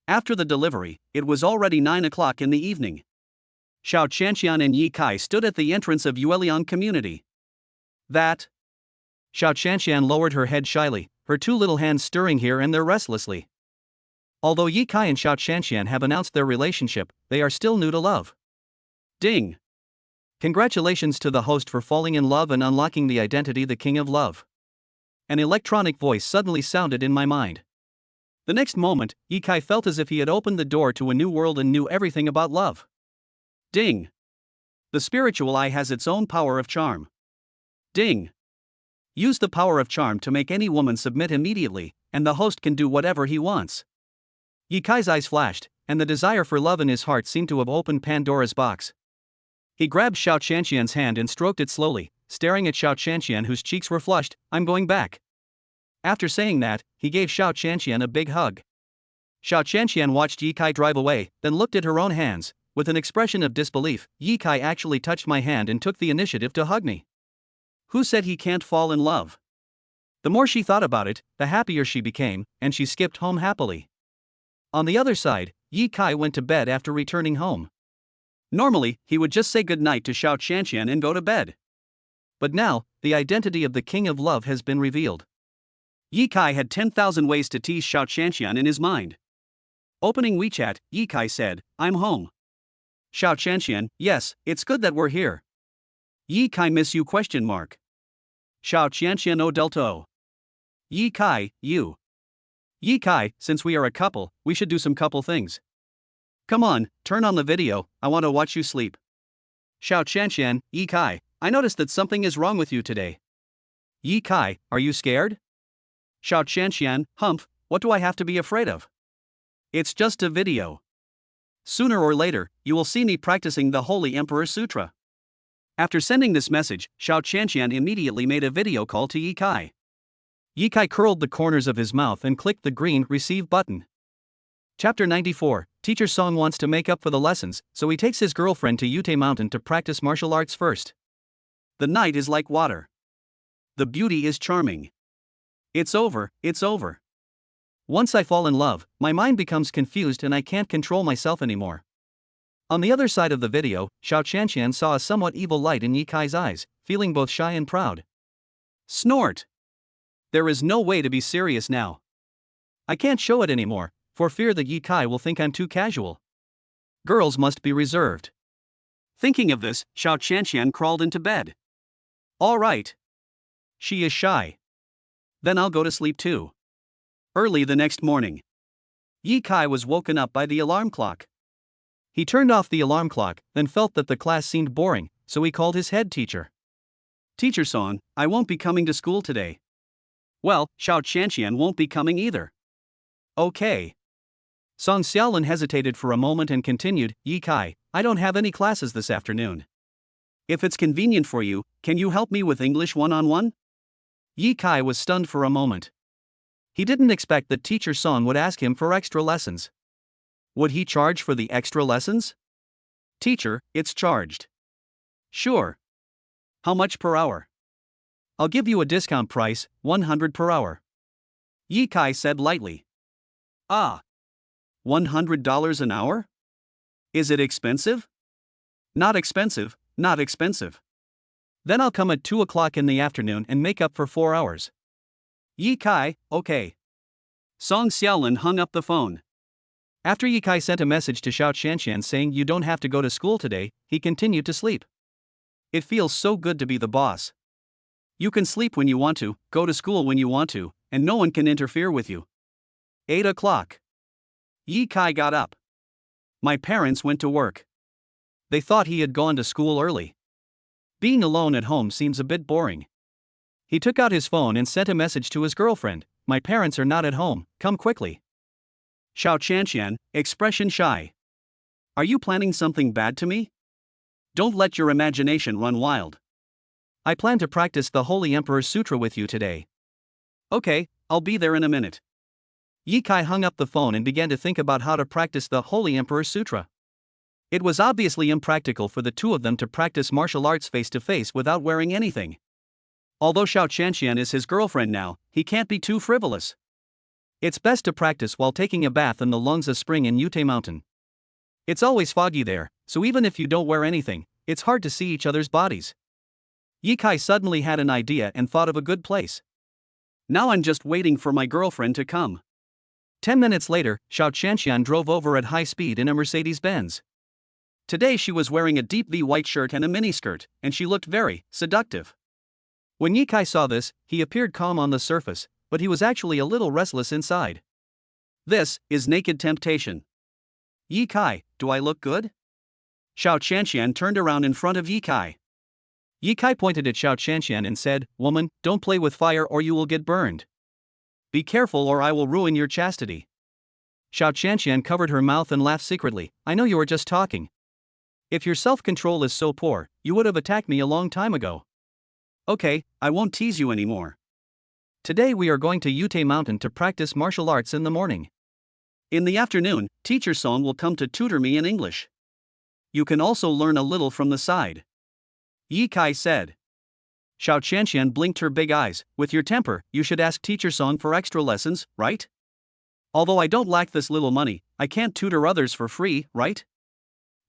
After the delivery, it was already 9 o'clock in the evening. Xiao Qianqian and Ye Kai stood at the entrance of Yueliang community. That. Xiao Qianqian lowered her head shyly, her two little hands stirring here and there restlessly. Although Ye Kai and Xiao Qianqian have announced their relationship, they are still new to love. Ding! Congratulations to the host for falling in love and unlocking the identity the King of Love. An electronic voice suddenly sounded in my mind. The next moment, Ye Kai felt as if he had opened the door to a new world and knew everything about love. Ding! The spiritual eye has its own power of charm. Ding! Use the power of charm to make any woman submit immediately, and the host can do whatever he wants. Ye Kai's eyes flashed, and the desire for love in his heart seemed to have opened Pandora's box. He grabbed Xiao Qianqian's hand and stroked it slowly, staring at Xiao Qianqian whose cheeks were flushed, I'm going back. After saying that, he gave Xiao Qianqian a big hug. Xiao Qianqian watched Ye Kai drive away, then looked at her own hands. With an expression of disbelief, Ye Kai actually touched my hand and took the initiative to hug me. Who said he can't fall in love? The more she thought about it, the happier she became, and she skipped home happily. On the other side, Ye Kai went to bed after returning home. Normally, he would just say goodnight to Xiao Qianqian and go to bed. But now, the identity of the King of Love has been revealed. Ye Kai had 10,000 ways to tease Xiao Qianqian in his mind. Opening WeChat, Ye Kai said, I'm home. Xiao Qianqian, yes, it's good that we're here. Ye Kai miss you ? Xiao Qianqian O delta O. Ye Kai, you. Ye Kai, since we are a couple, we should do some couple things. Come on, turn on the video, I want to watch you sleep. Xiao Qianqian, Ye Kai, I noticed that something is wrong with you today. Ye Kai, are you scared? Xiao Qianqian, humph, what do I have to be afraid of? It's just a video. Sooner or later, you will see me practicing the Holy Emperor Sutra. After sending this message, Xiao Qianqian immediately made a video call to Ye Kai. Yi Kai curled the corners of his mouth and clicked the green receive button. Chapter 94. Teacher Song wants to make up for the lessons, so he takes his girlfriend to Yute Mountain to practice martial arts first. The night is like water. The beauty is charming. It's over, it's over. Once I fall in love, my mind becomes confused and I can't control myself anymore. On the other side of the video, Xiao Qianqian saw a somewhat evil light in Yi Kai's eyes, feeling both shy and proud. Snort! There is no way to be serious now. I can't show it anymore, for fear that Yi Kai will think I'm too casual. Girls must be reserved. Thinking of this, Xiao Qianqian crawled into bed. All right. She is shy. Then I'll go to sleep too. Early the next morning, Yi Kai was woken up by the alarm clock. He turned off the alarm clock, then felt that the class seemed boring, so he called his head teacher. Teacher Song, I won't be coming to school today. Well, Xiao Qianqian won't be coming either. Okay. Song Xiaolin hesitated for a moment and continued, Yi Kai, I don't have any classes this afternoon. If it's convenient for you, can you help me with English one-on-one? Yi Kai was stunned for a moment. He didn't expect that Teacher Song would ask him for extra lessons. Would he charge for the extra lessons? Teacher, it's charged. Sure. How much per hour? I'll give you a discount price, 100 per hour. Yi Kai said lightly. Ah. $100 an hour? Is it expensive? Not expensive, not expensive. Then I'll come at 2 o'clock in the afternoon and make up for 4 hours. Yi Kai, okay. Song Xiaolin hung up the phone. After Yi Kai sent a message to Xiao Qianqian saying you don't have to go to school today, he continued to sleep. It feels so good to be the boss. You can sleep when you want to, go to school when you want to, and no one can interfere with you. 8 o'clock. Yi Kai got up. My parents went to work. They thought he had gone to school early. Being alone at home seems a bit boring. He took out his phone and sent a message to his girlfriend. My parents are not at home, come quickly. Xiao Qianqian, expression shy. Are you planning something bad to me? Don't let your imagination run wild. I plan to practice the Holy Emperor's Sutra with you today. Okay, I'll be there in a minute. Yi Kai hung up the phone and began to think about how to practice the Holy Emperor's Sutra. It was obviously impractical for the two of them to practice martial arts face-to-face without wearing anything. Although Xiao Qianqian is his girlfriend now, he can't be too frivolous. It's best to practice while taking a bath in the Lungza Spring in Yute Mountain. It's always foggy there, so even if you don't wear anything, it's hard to see each other's bodies. Yi Kai suddenly had an idea and thought of a good place. Now I'm just waiting for my girlfriend to come. 10 minutes later, Xiao Qianqian drove over at high speed in a Mercedes-Benz. Today she was wearing a deep V white shirt and a miniskirt, and she looked very seductive. When Yi Kai saw this, he appeared calm on the surface, but he was actually a little restless inside. This is naked temptation. Yi Kai, do I look good? Xiao Qianqian turned around in front of Yi Kai. Yi Kai pointed at Xiao Qianqian and said, Woman, don't play with fire or you will get burned. Be careful or I will ruin your chastity. Xiao Qianqian covered her mouth and laughed secretly. I know you are just talking. If your self-control is so poor, you would have attacked me a long time ago. Okay, I won't tease you anymore. Today we are going to Yute Mountain to practice martial arts in the morning. In the afternoon, Teacher Song will come to tutor me in English. You can also learn a little from the side. Yi Kai said. Xiao Qianqian blinked her big eyes. With your temper, you should ask Teacher Song for extra lessons, right? Although I don't lack this little money, I can't tutor others for free, right?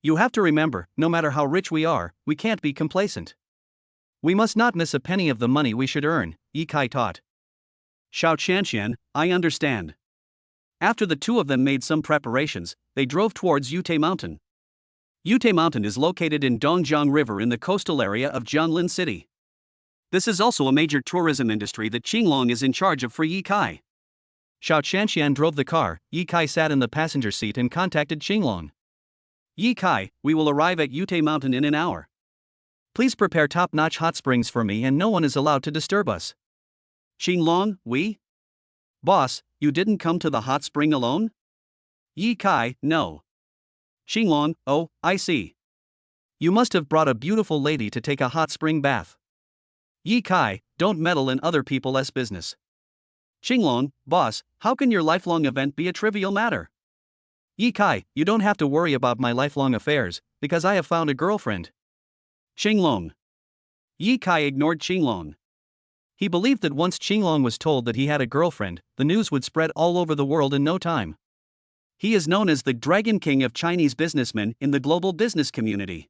You have to remember, no matter how rich we are, we can't be complacent. We must not miss a penny of the money we should earn, Yi Kai taught. Xiao Qianqian, I understand. After the two of them made some preparations, they drove towards Yute Mountain. Yute Mountain is located in Dongjiang River in the coastal area of Jianlin City. This is also a major tourism industry that Qinglong is in charge of for Yi Kai. Xiao Qianqian drove the car, Yi Kai sat in the passenger seat and contacted Qinglong. Yi Kai, we will arrive at Yute Mountain in an hour. Please prepare top-notch hot springs for me and no one is allowed to disturb us. Qinglong, we? Boss, you didn't come to the hot spring alone? Yi Kai, no. Qinglong, oh, I see. You must have brought a beautiful lady to take a hot spring bath. Yi Kai, don't meddle in other people's business. Qinglong, boss, how can your lifelong event be a trivial matter? Yi Kai, you don't have to worry about my lifelong affairs, because I have found a girlfriend. Qinglong. Yi Kai ignored Qinglong. He believed that once Qinglong was told that he had a girlfriend, the news would spread all over the world in no time. He is known as the Dragon King of Chinese businessmen in the global business community.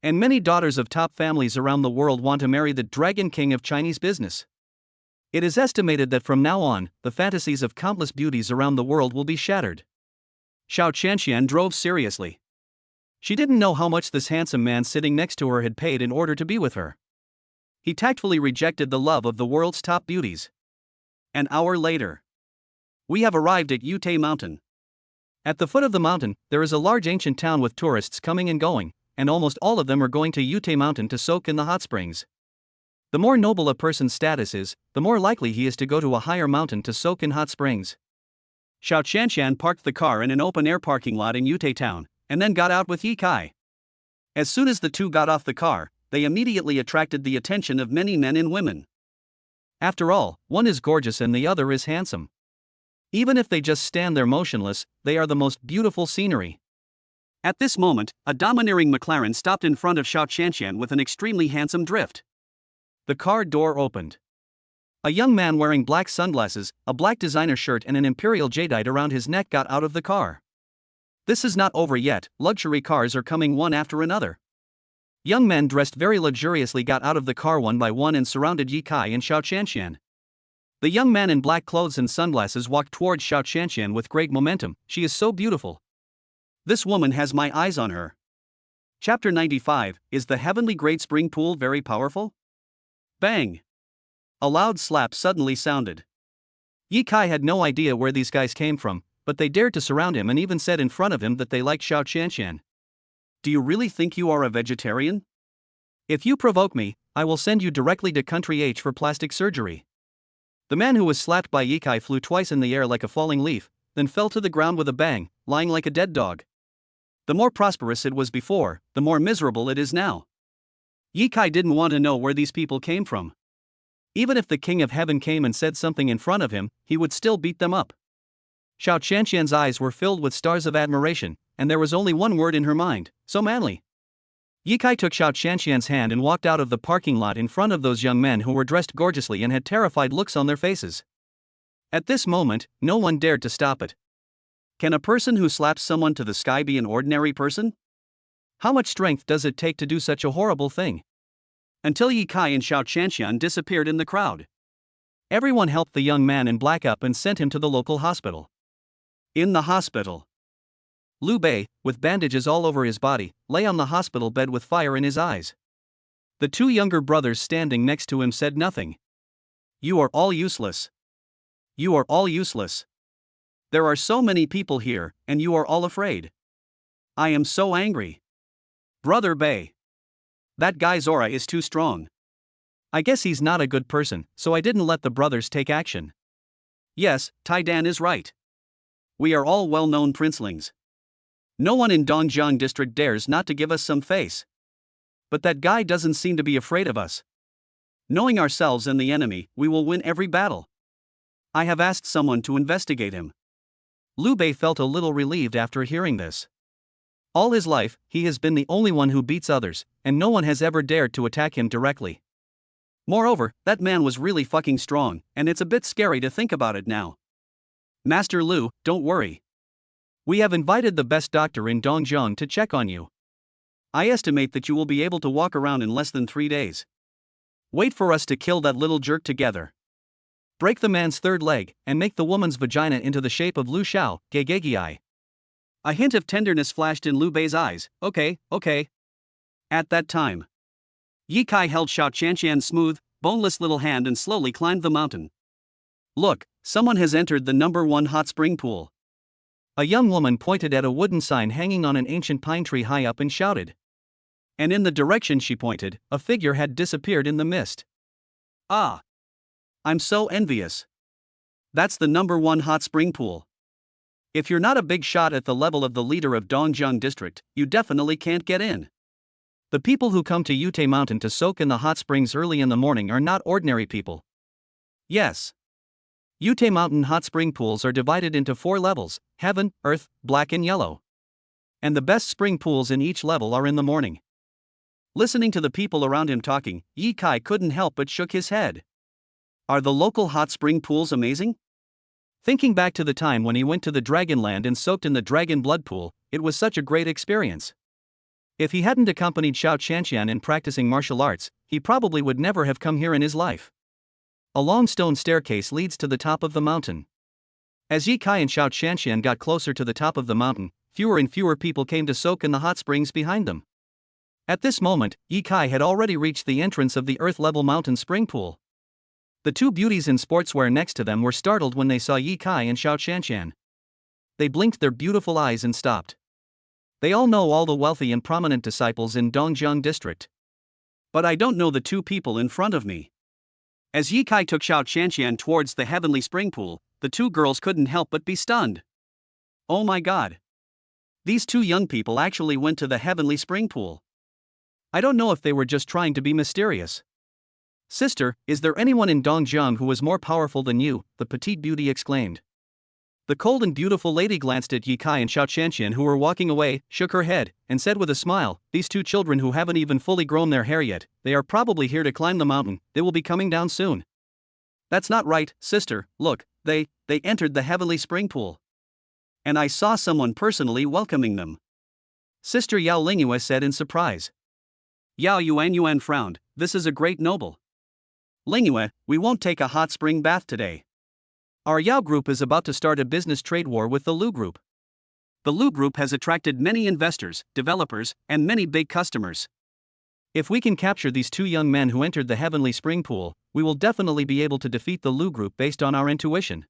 And many daughters of top families around the world want to marry the Dragon King of Chinese business. It is estimated that from now on, the fantasies of countless beauties around the world will be shattered. Xiao Qianxian drove seriously. She didn't know how much this handsome man sitting next to her had paid in order to be with her. He tactfully rejected the love of the world's top beauties. An hour later, we have arrived at Yute Mountain. At the foot of the mountain, there is a large ancient town with tourists coming and going, and almost all of them are going to Yute Mountain to soak in the hot springs. The more noble a person's status is, the more likely he is to go to a higher mountain to soak in hot springs. Xiao Qianxian parked the car in an open-air parking lot in Yute Town, and then got out with Yi Kai. As soon as the two got off the car, they immediately attracted the attention of many men and women. After all, one is gorgeous and the other is handsome. Even if they just stand there motionless, they are the most beautiful scenery. At this moment, a domineering McLaren stopped in front of Xiao Qianxian with an extremely handsome drift. The car door opened. A young man wearing black sunglasses, a black designer shirt and an imperial jadeite around his neck got out of the car. This is not over yet, luxury cars are coming one after another. Young men dressed very luxuriously got out of the car one by one and surrounded Yi Kai and Xiao Qianxian. The young man in black clothes and sunglasses walked towards Xiao Qianxian with great momentum. She is so beautiful. This woman has my eyes on her. Chapter 95, Is the Heavenly Great Spring Pool Very Powerful? Bang! A loud slap suddenly sounded. Yi Kai had no idea where these guys came from, but they dared to surround him and even said in front of him that they liked Xiao Qianxian. Do you really think you are a vegetarian? If you provoke me, I will send you directly to Country H for plastic surgery. The man who was slapped by Yi Kai flew twice in the air like a falling leaf, then fell to the ground with a bang, lying like a dead dog. The more prosperous it was before, the more miserable it is now. Yi Kai didn't want to know where these people came from. Even if the King of Heaven came and said something in front of him, he would still beat them up. Xiao Qianxian's eyes were filled with stars of admiration, and there was only one word in her mind: so manly. Yi Kai took Xiao Qianxian's hand and walked out of the parking lot in front of those young men who were dressed gorgeously and had terrified looks on their faces. At this moment, no one dared to stop it. Can a person who slaps someone to the sky be an ordinary person? How much strength does it take to do such a horrible thing? Until Yi Kai and Xiao Qianxian disappeared in the crowd. Everyone helped the young man in black up and sent him to the local hospital. In the hospital, Liu Bei, with bandages all over his body, lay on the hospital bed with fire in his eyes. The two younger brothers standing next to him said nothing. You are all useless. You are all useless. There are so many people here, and you are all afraid. I am so angry. Brother Bei. That guy's aura is too strong. I guess he's not a good person, so I didn't let the brothers take action. Yes, Tai Dan is right. We are all well-known princelings. No one in Dongjiang district dares not to give us some face. But that guy doesn't seem to be afraid of us. Knowing ourselves and the enemy, we will win every battle. I have asked someone to investigate him. Liu Bei felt a little relieved after hearing this. All his life, he has been the only one who beats others, and no one has ever dared to attack him directly. Moreover, that man was really fucking strong, and it's a bit scary to think about it now. Master Liu, don't worry. We have invited the best doctor in Dongjiang to check on you. I estimate that you will be able to walk around in less than 3 days. Wait for us to kill that little jerk together. Break the man's third leg, and make the woman's vagina into the shape of Lu Xiao, Gegegei. A hint of tenderness flashed in Liu Bei's eyes. Okay. At that time, Yi Kai held Xiao Qianxian's smooth, boneless little hand and slowly climbed the mountain. Look, someone has entered the #1 hot spring pool. A young woman pointed at a wooden sign hanging on an ancient pine tree high up and shouted. And in the direction she pointed, a figure had disappeared in the mist. Ah! I'm so envious. That's the #1 hot spring pool. If you're not a big shot at the level of the leader of Dongjiang district, you definitely can't get in. The people who come to Yute Mountain to soak in the hot springs early in the morning are not ordinary people. Yes. Yute Mountain hot spring pools are divided into 4 levels: heaven, earth, black, and yellow. And the best spring pools in each level are in the morning. Listening to the people around him talking, Yi Kai couldn't help but shook his head. Are the local hot spring pools amazing? Thinking back to the time when he went to the Dragonland and soaked in the dragon blood pool, it was such a great experience. If he hadn't accompanied Xiao Qianqian in practicing martial arts, he probably would never have come here in his life. A long stone staircase leads to the top of the mountain. As Yi Kai and Xiao Qianqian got closer to the top of the mountain, fewer and fewer people came to soak in the hot springs behind them. At this moment, Yi Kai had already reached the entrance of the earth-level mountain spring pool. The 2 beauties in sportswear next to them were startled when they saw Yi Kai and Xiao Qianqian. They blinked their beautiful eyes and stopped. They all know all the wealthy and prominent disciples in Dongjiang district. But I don't know the 2 people in front of me. As Yi Kai took Xiao Qianqian towards the heavenly spring pool, the 2 girls couldn't help but be stunned. Oh my god! These 2 young people actually went to the heavenly spring pool. I don't know if they were just trying to be mysterious. Sister, is there anyone in Dongjiang who was more powerful than you? The petite beauty exclaimed. The cold and beautiful lady glanced at Yi Kai and Xiao Qianqian, who were walking away, shook her head, and said with a smile, "These 2 children who haven't even fully grown their hair yet, they are probably here to climb the mountain. They will be coming down soon." That's not right, sister. Look, they entered the heavenly spring pool. And I saw someone personally welcoming them. Sister Yao Lingyue said in surprise. Yao Yuan frowned. This is a great noble. Lingyue, we won't take a hot spring bath today. Our Yao group is about to start a business trade war with the Lu group. The Lu group has attracted many investors, developers, and many big customers. If we can capture these 2 young men who entered the heavenly spring pool, we will definitely be able to defeat the Lu group based on our intuition.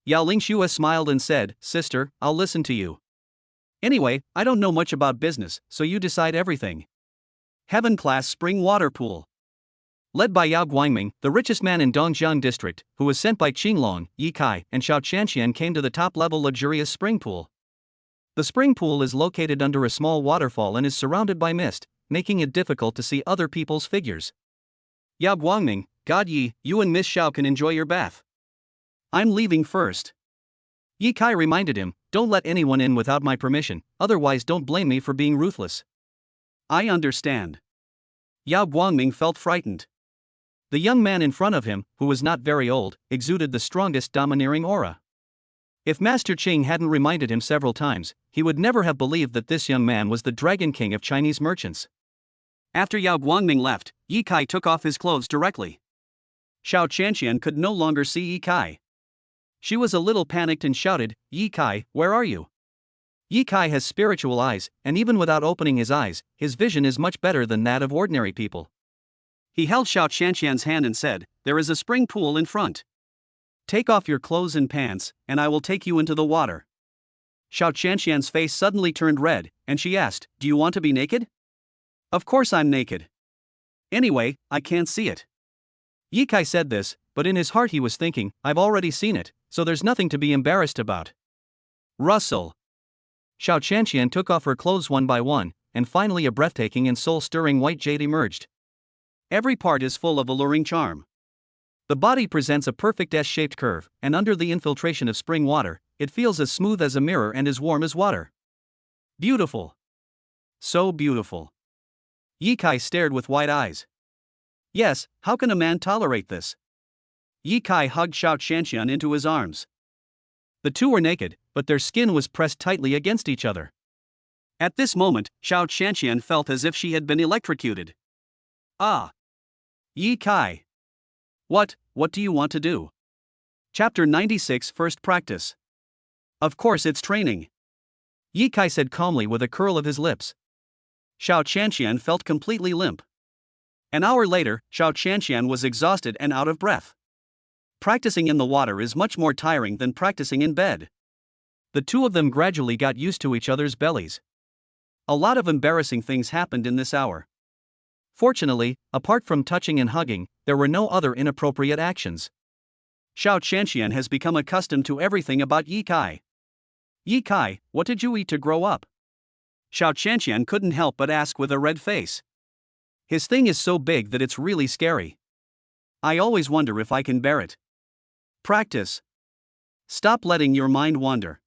Yao Lingxue smiled and said, "Sister, I'll listen to you. Anyway, I don't know much about business, so you decide everything." Heaven class spring water pool. Led by Yao Guangming, the richest man in Dongjiang district, who was sent by Qinglong, Yi Kai, and Xiao Qianqian, came to the top-level luxurious spring pool. The spring pool is located under a small waterfall and is surrounded by mist, making it difficult to see other people's figures. Yao Guangming, God Yi, you and Miss Xiao can enjoy your bath. I'm leaving first. Yi Kai reminded him, don't let anyone in without my permission, otherwise don't blame me for being ruthless. I understand. Yao Guangming felt frightened. The young man in front of him, who was not very old, exuded the strongest domineering aura. If Master Qing hadn't reminded him several times, he would never have believed that this young man was the Dragon King of Chinese merchants. After Yao Guangming left, Yi Kai took off his clothes directly. Xiao Qianqian could no longer see Yi Kai. She was a little panicked and shouted, "Yi Kai, where are you?" Yi Kai has spiritual eyes, and even without opening his eyes, his vision is much better than that of ordinary people. He held Xiao Qianqian's hand and said, "There is a spring pool in front. Take off your clothes and pants, and I will take you into the water." Xiao Qianqian's face suddenly turned red, and she asked, "Do you want to be naked?" "Of course I'm naked. Anyway, I can't see it." Yi Kai said this, but in his heart he was thinking, I've already seen it, so there's nothing to be embarrassed about. Rustle. Xiao Qianqian took off her clothes one by one, and finally a breathtaking and soul-stirring white jade emerged. Every part is full of alluring charm. The body presents a perfect S-shaped curve, and under the infiltration of spring water, it feels as smooth as a mirror and as warm as water. Beautiful. So beautiful. Yi Kai stared with wide eyes. Yes, how can a man tolerate this? Yi Kai hugged Xiao Qianqian into his arms. The 2 were naked, but their skin was pressed tightly against each other. At this moment, Xiao Qianqian felt as if she had been electrocuted. Ah! Yi Kai! What do you want to do? Chapter 96 First Practice. Of course it's training. Yi Kai said calmly with a curl of his lips. Xiao Qianqian felt completely limp. An hour later, Xiao Qianqian was exhausted and out of breath. Practicing in the water is much more tiring than practicing in bed. The 2 of them gradually got used to each other's bellies. A lot of embarrassing things happened in this hour. Fortunately, apart from touching and hugging, there were no other inappropriate actions. Xiao Qianqian has become accustomed to everything about Yi Kai. Yi Kai, what did you eat to grow up? Xiao Qianqian couldn't help but ask with a red face. His thing is so big that it's really scary. I always wonder if I can bear it. Practice. Stop letting your mind wander.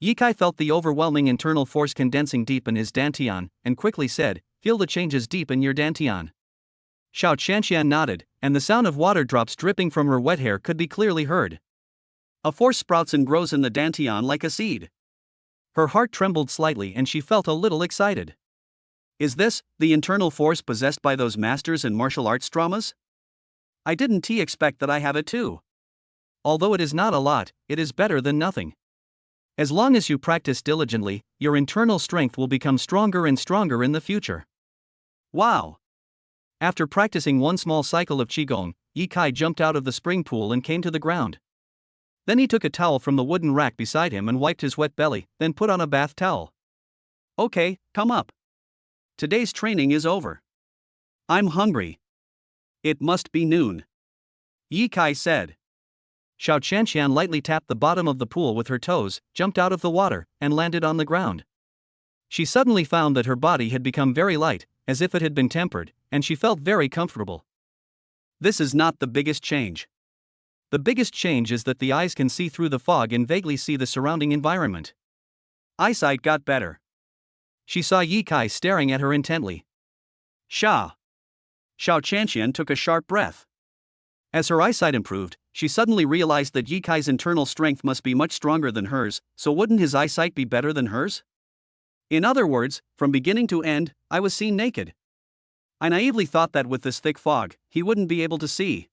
Ye Kai felt the overwhelming internal force condensing deep in his dantian, and quickly said, "Feel the changes deep in your dantian." Xiao Qianqian nodded, and the sound of water drops dripping from her wet hair could be clearly heard. A force sprouts and grows in the dantian like a seed. Her heart trembled slightly and she felt a little excited. Is this the internal force possessed by those masters in martial arts dramas? I didn't expect that I have it too. Although it is not a lot, it is better than nothing. As long as you practice diligently, your internal strength will become stronger and stronger in the future. Wow! After practicing one small cycle of Qigong, Ye Kai jumped out of the spring pool and came to the ground. Then he took a towel from the wooden rack beside him and wiped his wet belly, then put on a bath towel. Okay, come up. Today's training is over. I'm hungry. It must be noon. Ye Kai said. Xiao Qianqian lightly tapped the bottom of the pool with her toes, jumped out of the water, and landed on the ground. She suddenly found that her body had become very light, as if it had been tempered, and she felt very comfortable. This is not the biggest change. The biggest change is that the eyes can see through the fog and vaguely see the surrounding environment. Eyesight got better. She saw Ye Kai staring at her intently. Xiao Qianqian took a sharp breath. As her eyesight improved, she suddenly realized that Ye Kai's internal strength must be much stronger than hers, so wouldn't his eyesight be better than hers? In other words, from beginning to end, I was seen naked. I naively thought that with this thick fog, he wouldn't be able to see.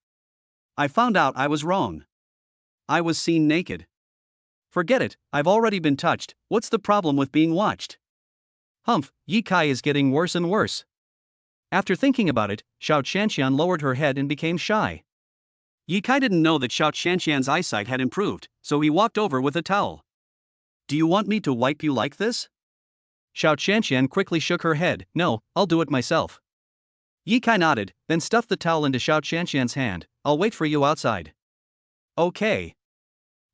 I found out I was wrong. I was seen naked. Forget it, I've already been touched, what's the problem with being watched? Humph, Ye Kai is getting worse and worse. After thinking about it, Xiao Qianqian lowered her head and became shy. Ye Kai didn't know that Xiao Qianqian's eyesight had improved, so he walked over with a towel. Do you want me to wipe you like this? Xiao Qianqian quickly shook her head. No, I'll do it myself. Ye Kai nodded, then stuffed the towel into Xiao Qianqian's hand. I'll wait for you outside. Okay.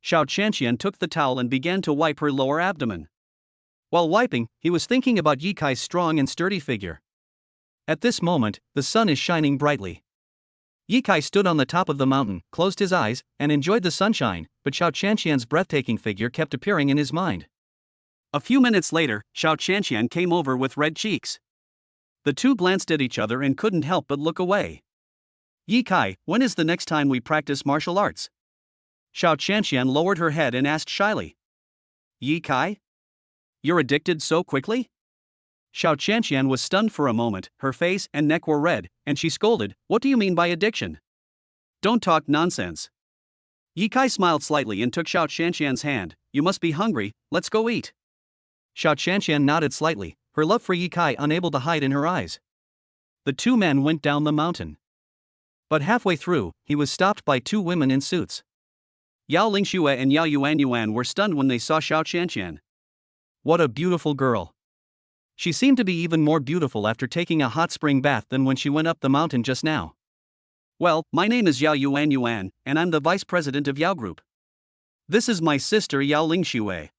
Xiao Qianqian took the towel and began to wipe her lower abdomen. While wiping, he was thinking about Ye Kai's strong and sturdy figure. At this moment, the sun is shining brightly. Ye Kai stood on the top of the mountain, closed his eyes, and enjoyed the sunshine, but Xiao Qianqian's breathtaking figure kept appearing in his mind. A few minutes later, Xiao Qianqian came over with red cheeks. The two glanced at each other and couldn't help but look away. Ye Kai, when is the next time we practice martial arts? Xiao Qianqian lowered her head and asked shyly. Ye Kai? You're addicted so quickly? Xiao Qianqian was stunned for a moment, her face and neck were red, and she scolded, What do you mean by addiction? Don't talk nonsense. Ye Kai smiled slightly and took Xiao Qianqian's hand. You must be hungry, let's go eat. Xiao Qianqian nodded slightly, her love for Ye Kai unable to hide in her eyes. The two men went down the mountain. But halfway through, he was stopped by two women in suits. Yao Lingxue and Yao Yuanyuan were stunned when they saw Xiao Qianqian. What a beautiful girl. She seemed to be even more beautiful after taking a hot spring bath than when she went up the mountain just now. Well, my name is Yao Yuanyuan, and I'm the vice president of Yao Group. This is my sister Yao Lingxue.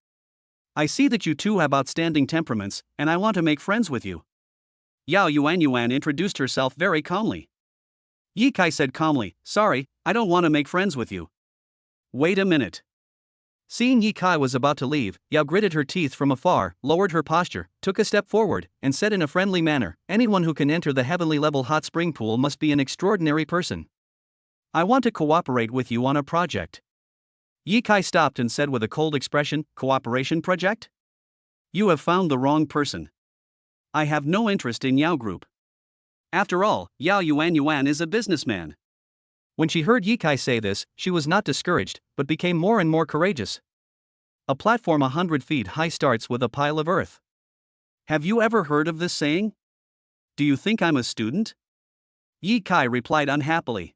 I see that you two have outstanding temperaments, and I want to make friends with you. Yao Yuanyuan introduced herself very calmly. Ye Kai said calmly, Sorry, I don't want to make friends with you. Wait a minute. Seeing Ye Kai was about to leave, Yao gritted her teeth from afar, lowered her posture, took a step forward, and said in a friendly manner, Anyone who can enter the heavenly level hot spring pool must be an extraordinary person. I want to cooperate with you on a project. Ye Kai stopped and said with a cold expression, Cooperation project? You have found the wrong person. I have no interest in Yao Group. After all, Yao Yuanyuan is a businessman. When she heard Ye Kai say this, she was not discouraged, but became more and more courageous. A platform 100 feet high starts with a pile of earth. Have you ever heard of this saying? Do you think I'm a student? Ye Kai replied unhappily.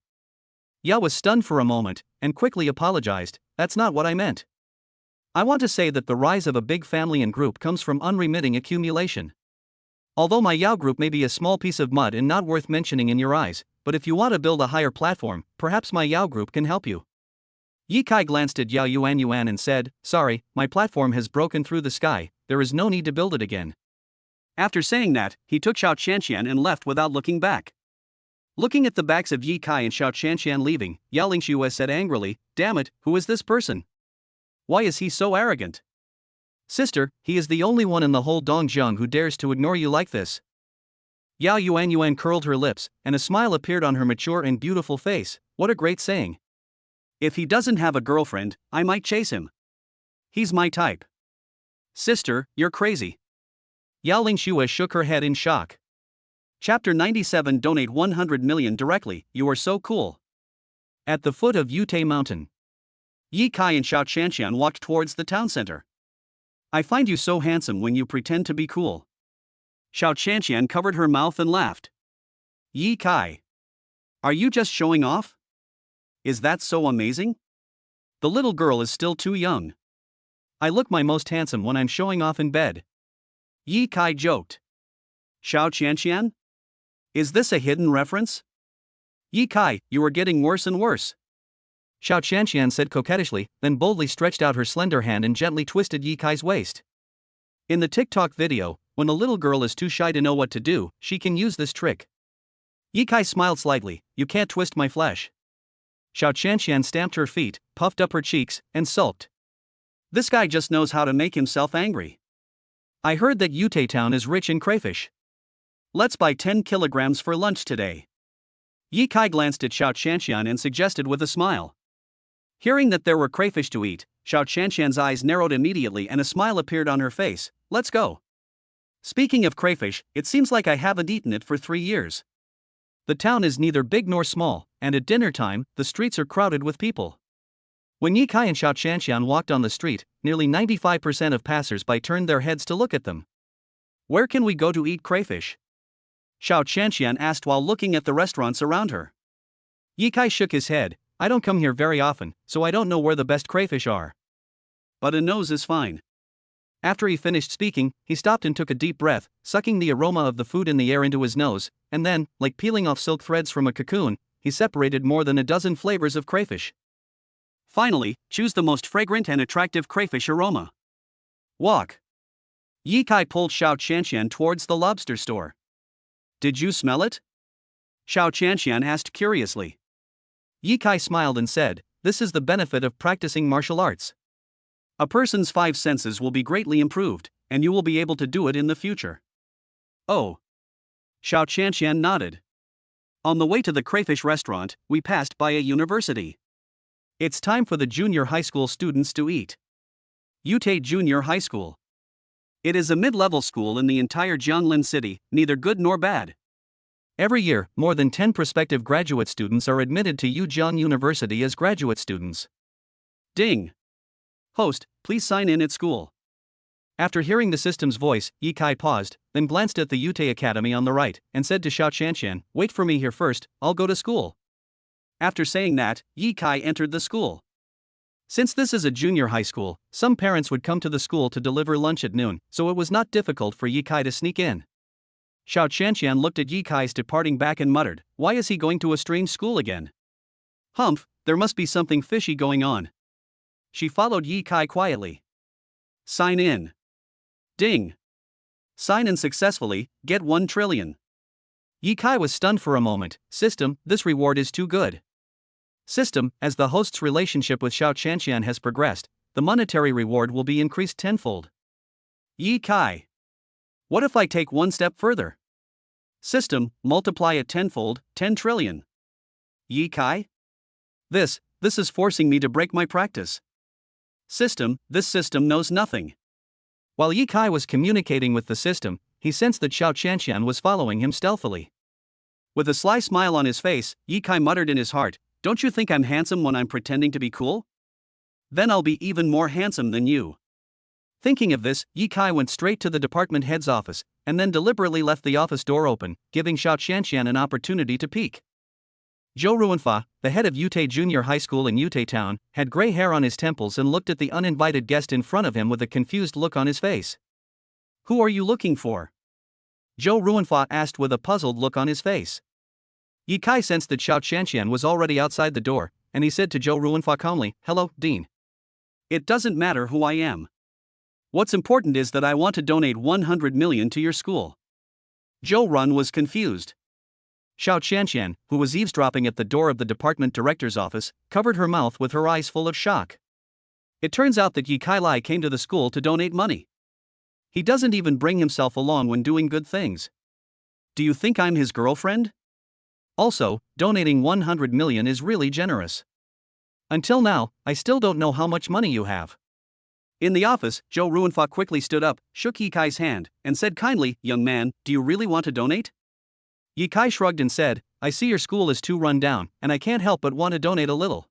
Yao was stunned for a moment, and quickly apologized, That's not what I meant. I want to say that the rise of a big family and group comes from unremitting accumulation. Although my Yao Group may be a small piece of mud and not worth mentioning in your eyes, but if you want to build a higher platform, perhaps my Yao Group can help you. Ye Kai glanced at Yao Yuanyuan and said, Sorry, my platform has broken through the sky, there is no need to build it again. After saying that, he took Xiao Qianqian and left without looking back. Looking at the backs of Yi Kai and Xiao Qianqian leaving, Yao Lingxue said angrily, "Damn it, who is this person? Why is he so arrogant? Sister, he is the only one in the whole Dongjiang who dares to ignore you like this." Yao Yuan curled her lips, and a smile appeared on her mature and beautiful face. What a great saying. If he doesn't have a girlfriend, I might chase him. He's my type. Sister, you're crazy. Yao Lingxue shook her head in shock. Chapter 97. Donate 100 million directly, you are so cool. At the foot of Yute Mountain, Yi Kai and Xiao Qianqian walked towards the town center. I find you so handsome when you pretend to be cool. Xiao Qianqian covered her mouth and laughed. Yi Kai. Are you just showing off? Is that so amazing? The little girl is still too young. I look my most handsome when I'm showing off in bed. Yi Kai joked. Xiao Qianqian? Is this a hidden reference? Yi Kai, you are getting worse and worse. Xiao Qianqian said coquettishly, then boldly stretched out her slender hand and gently twisted Yi Kai's waist. In the TikTok video, when a little girl is too shy to know what to do, she can use this trick. Yi Kai smiled slightly. You can't twist my flesh. Xiao Qianqian stamped her feet, puffed up her cheeks, and sulked. This guy just knows how to make himself angry. I heard that Yute town is rich in crayfish. Let's buy 10 kilograms for lunch today. Yi Kai glanced at Xiao Qianqian and suggested with a smile. Hearing that there were crayfish to eat, Xiao Qianqian's eyes narrowed immediately and a smile appeared on her face. Let's go. Speaking of crayfish, it seems like I haven't eaten it for 3 years. The town is neither big nor small, and at dinner time, the streets are crowded with people. When Yi Kai and Xiao Qianqian walked on the street, nearly 95% of passers-by turned their heads to look at them. Where can we go to eat crayfish? Xiao Qianqian asked while looking at the restaurants around her. Yi Kai shook his head. I don't come here very often, so I don't know where the best crayfish are. But a nose is fine. After he finished speaking, he stopped and took a deep breath, sucking the aroma of the food in the air into his nose, and then, like peeling off silk threads from a cocoon, he separated more than a dozen flavors of crayfish. Finally, choose the most fragrant and attractive crayfish aroma. Walk. Yi Kai pulled Xiao Qianqian towards the lobster store. Did you smell it? Xiao Qianqian asked curiously. Yi Kai smiled and said, this is the benefit of practicing martial arts. A person's 5 senses will be greatly improved, and you will be able to do it in the future. Oh. Xiao Qianqian nodded. On the way to the crayfish restaurant, we passed by a university. It's time for the junior high school students to eat. Yute Junior High School. It is a mid-level school in the entire Jianglin city, neither good nor bad. Every year, more than 10 prospective graduate students are admitted to Yujiang University as graduate students. Ding. Host, please sign in at school. After hearing the system's voice, Yi Kai paused, then glanced at the Yute Academy on the right, and said to Xiao Qianqian, wait for me here first, I'll go to school. After saying that, Yi Kai entered the school. Since this is a junior high school, some parents would come to the school to deliver lunch at noon, so it was not difficult for Yi Kai to sneak in. Xiao Qianqian looked at Yi Kai's departing back and muttered, why is he going to a strange school again? Humph, there must be something fishy going on. She followed Yi Kai quietly. Sign in. Ding. Sign in successfully, get 1 trillion. Yi Kai was stunned for a moment. System, this reward is too good. System, as the host's relationship with Xiao Qianqian has progressed, the monetary reward will be increased tenfold. Yi Kai. What if I take one step further? System, multiply it tenfold, 10 trillion. Yi Kai? This is forcing me to break my practice. System, this system knows nothing. While Yi Kai was communicating with the system, he sensed that Xiao Qianqian was following him stealthily. With a sly smile on his face, Yi Kai muttered in his heart, don't you think I'm handsome when I'm pretending to be cool? Then I'll be even more handsome than you. Thinking of this, Yi Kai went straight to the department head's office, and then deliberately left the office door open, giving Xiao Qianqian an opportunity to peek. Zhou Ruanfa, the head of Yute Junior High School in Yute Town, had gray hair on his temples and looked at the uninvited guest in front of him with a confused look on his face. Who are you looking for? Zhou Ruanfa asked with a puzzled look on his face. Yi Kai sensed that Xiao Qianqian was already outside the door, and he said to Zhou Ruanfa calmly, hello, Dean. It doesn't matter who I am. What's important is that I want to donate 100 million to your school. Zhou Run was confused. Xiao Qianqian, who was eavesdropping at the door of the department director's office, covered her mouth with her eyes full of shock. It turns out that Yi Kai came to the school to donate money. He doesn't even bring himself along when doing good things. Do you think I'm his girlfriend? Also, donating 100 million is really generous. Until now, I still don't know how much money you have. In the office, Zhou Ruanfa quickly stood up, shook Yi Kai's hand, and said kindly, "Young man, do you really want to donate?" Yi Kai shrugged and said, "I see your school is too run down, and I can't help but want to donate a little.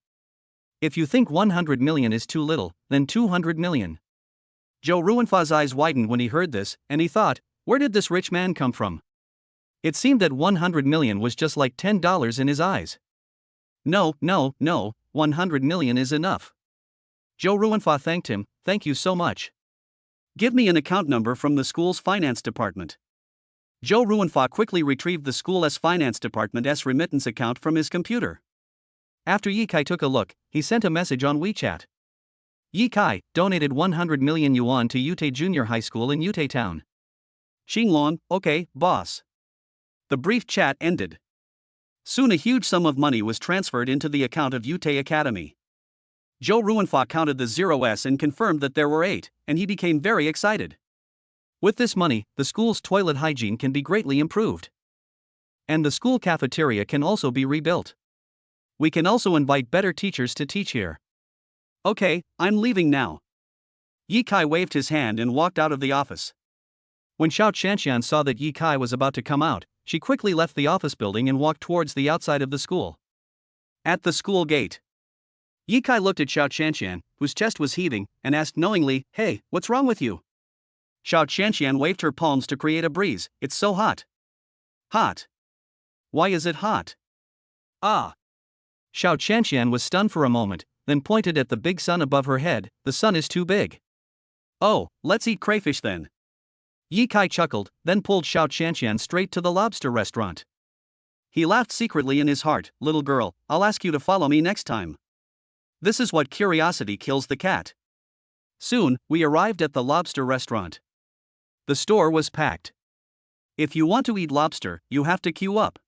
If you think 100 million is too little, then 200 million. Zhou Ruanfa's eyes widened when he heard this, and he thought, where did this rich man come from? It seemed that 100 million was just like $10 in his eyes. No, 100 million is enough. Zhou Ruanfa thanked him, "Thank you so much. Give me an account number from the school's finance department." Zhou Ruanfa quickly retrieved the school's finance department's remittance account from his computer. After Yi Kai took a look, he sent a message on WeChat. Yi Kai donated 100 million yuan to Yute Junior High School in Yute Town. Xinglong, okay, boss. The brief chat ended. Soon a huge sum of money was transferred into the account of Yute Academy. Zhou Ruanfa counted the zeros and confirmed that there were 8, and he became very excited. With this money, the school's toilet hygiene can be greatly improved. And the school cafeteria can also be rebuilt. We can also invite better teachers to teach here. Okay, I'm leaving now. Yi Kai waved his hand and walked out of the office. When Xiao Qianqian saw that Yi Kai was about to come out, she quickly left the office building and walked towards the outside of the school. At the school gate, Yi Kai looked at Xiao Qianqian, whose chest was heaving, and asked knowingly, "Hey, what's wrong with you?" Xiao Qianqian waved her palms to create a breeze. "It's so hot." "Hot? Why is it hot?" "Ah." Xiao Qianqian was stunned for a moment, then pointed at the big sun above her head. "The sun is too big." "Oh, let's eat crayfish then." Yi Kai chuckled, then pulled Xiao Qianqian straight to the lobster restaurant. He laughed secretly in his heart. "Little girl, I'll ask you to follow me next time." This is what curiosity kills the cat. Soon, we arrived at the lobster restaurant. The store was packed. If you want to eat lobster, you have to queue up.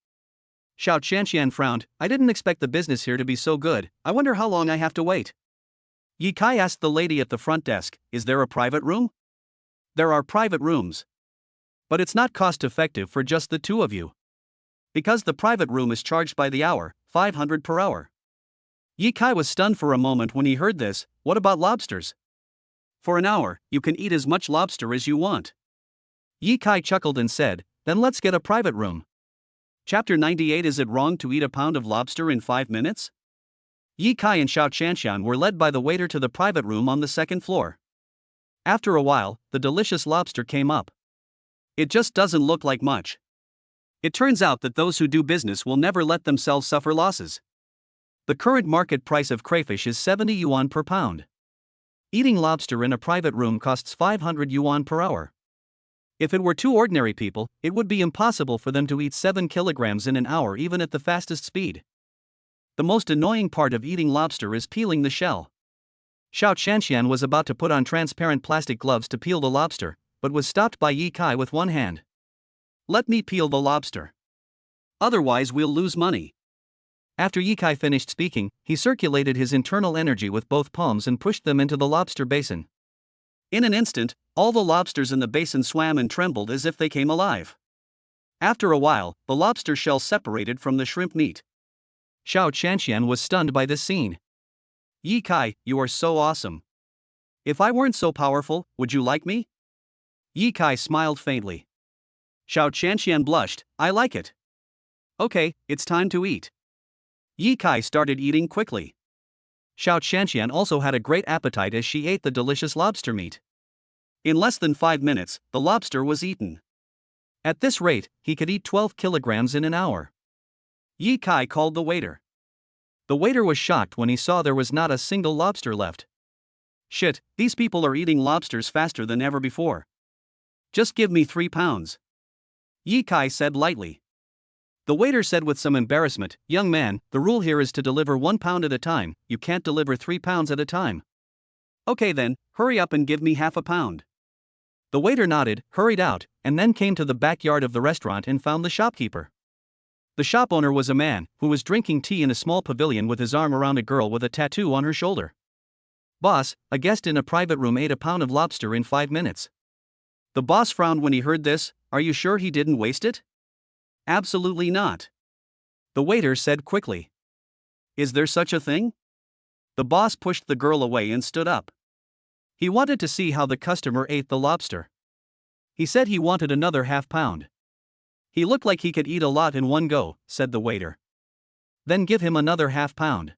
Xiao Qianqian frowned. "I didn't expect the business here to be so good. I wonder how long I have to wait." Yi Kai asked the lady at the front desk, "Is there a private room?" "There are private rooms. But it's not cost effective for just the two of you. Because the private room is charged by the hour, 500 per hour. Yi Kai was stunned for a moment when he heard this. What about lobsters? For an hour, you can eat as much lobster as you want. Yi Kai chuckled and said, "Then let's get a private room." Chapter 98. Is it wrong to eat a pound of lobster in 5 minutes? Yi Kai and Xiao Qianqian were led by the waiter to the private room on the second floor. After a while, the delicious lobster came up. It just doesn't look like much. It turns out that those who do business will never let themselves suffer losses. The current market price of crayfish is 70 yuan per pound. Eating lobster in a private room costs 500 yuan per hour. If it were two ordinary people, it would be impossible for them to eat 7 kilograms in an hour even at the fastest speed. The most annoying part of eating lobster is peeling the shell. Xiao Qianqian was about to put on transparent plastic gloves to peel the lobster, but was stopped by Yi Kai with one hand. "Let me peel the lobster. Otherwise we'll lose money." After Yi Kai finished speaking, he circulated his internal energy with both palms and pushed them into the lobster basin. In an instant, all the lobsters in the basin swam and trembled as if they came alive. After a while, the lobster shell separated from the shrimp meat. Xiao Qianqian was stunned by this scene. "Yi Kai, you are so awesome. If I weren't so powerful, would you like me?" Yi Kai smiled faintly. Xiao Qianqian blushed. "I like it. Okay, it's time to eat." Yi Kai started eating quickly. Xiao Qianqian also had a great appetite as she ate the delicious lobster meat. In less than 5 minutes, the lobster was eaten. At this rate, he could eat 12 kilograms in an hour. Yi Kai called the waiter. The waiter was shocked when he saw there was not a single lobster left. "Shit, these people are eating lobsters faster than ever before. Just give me 3 pounds. Yi Kai said lightly. The waiter said with some embarrassment, "Young man, the rule here is to deliver 1 pound at a time, you can't deliver 3 pounds at a time." "Okay then, hurry up and give me half a pound." The waiter nodded, hurried out, and then came to the backyard of the restaurant and found the shopkeeper. The shop owner was a man who was drinking tea in a small pavilion with his arm around a girl with a tattoo on her shoulder. Boss, a guest in a private room ate a pound of lobster in 5 minutes. The boss frowned when he heard this. Are you sure he didn't waste it? Absolutely not. The waiter said quickly. Is there such a thing? The boss pushed the girl away and stood up. He wanted to see how the customer ate the lobster. He said he wanted another half pound. He looked like he could eat a lot in one go, said the waiter. Then give him another half pound.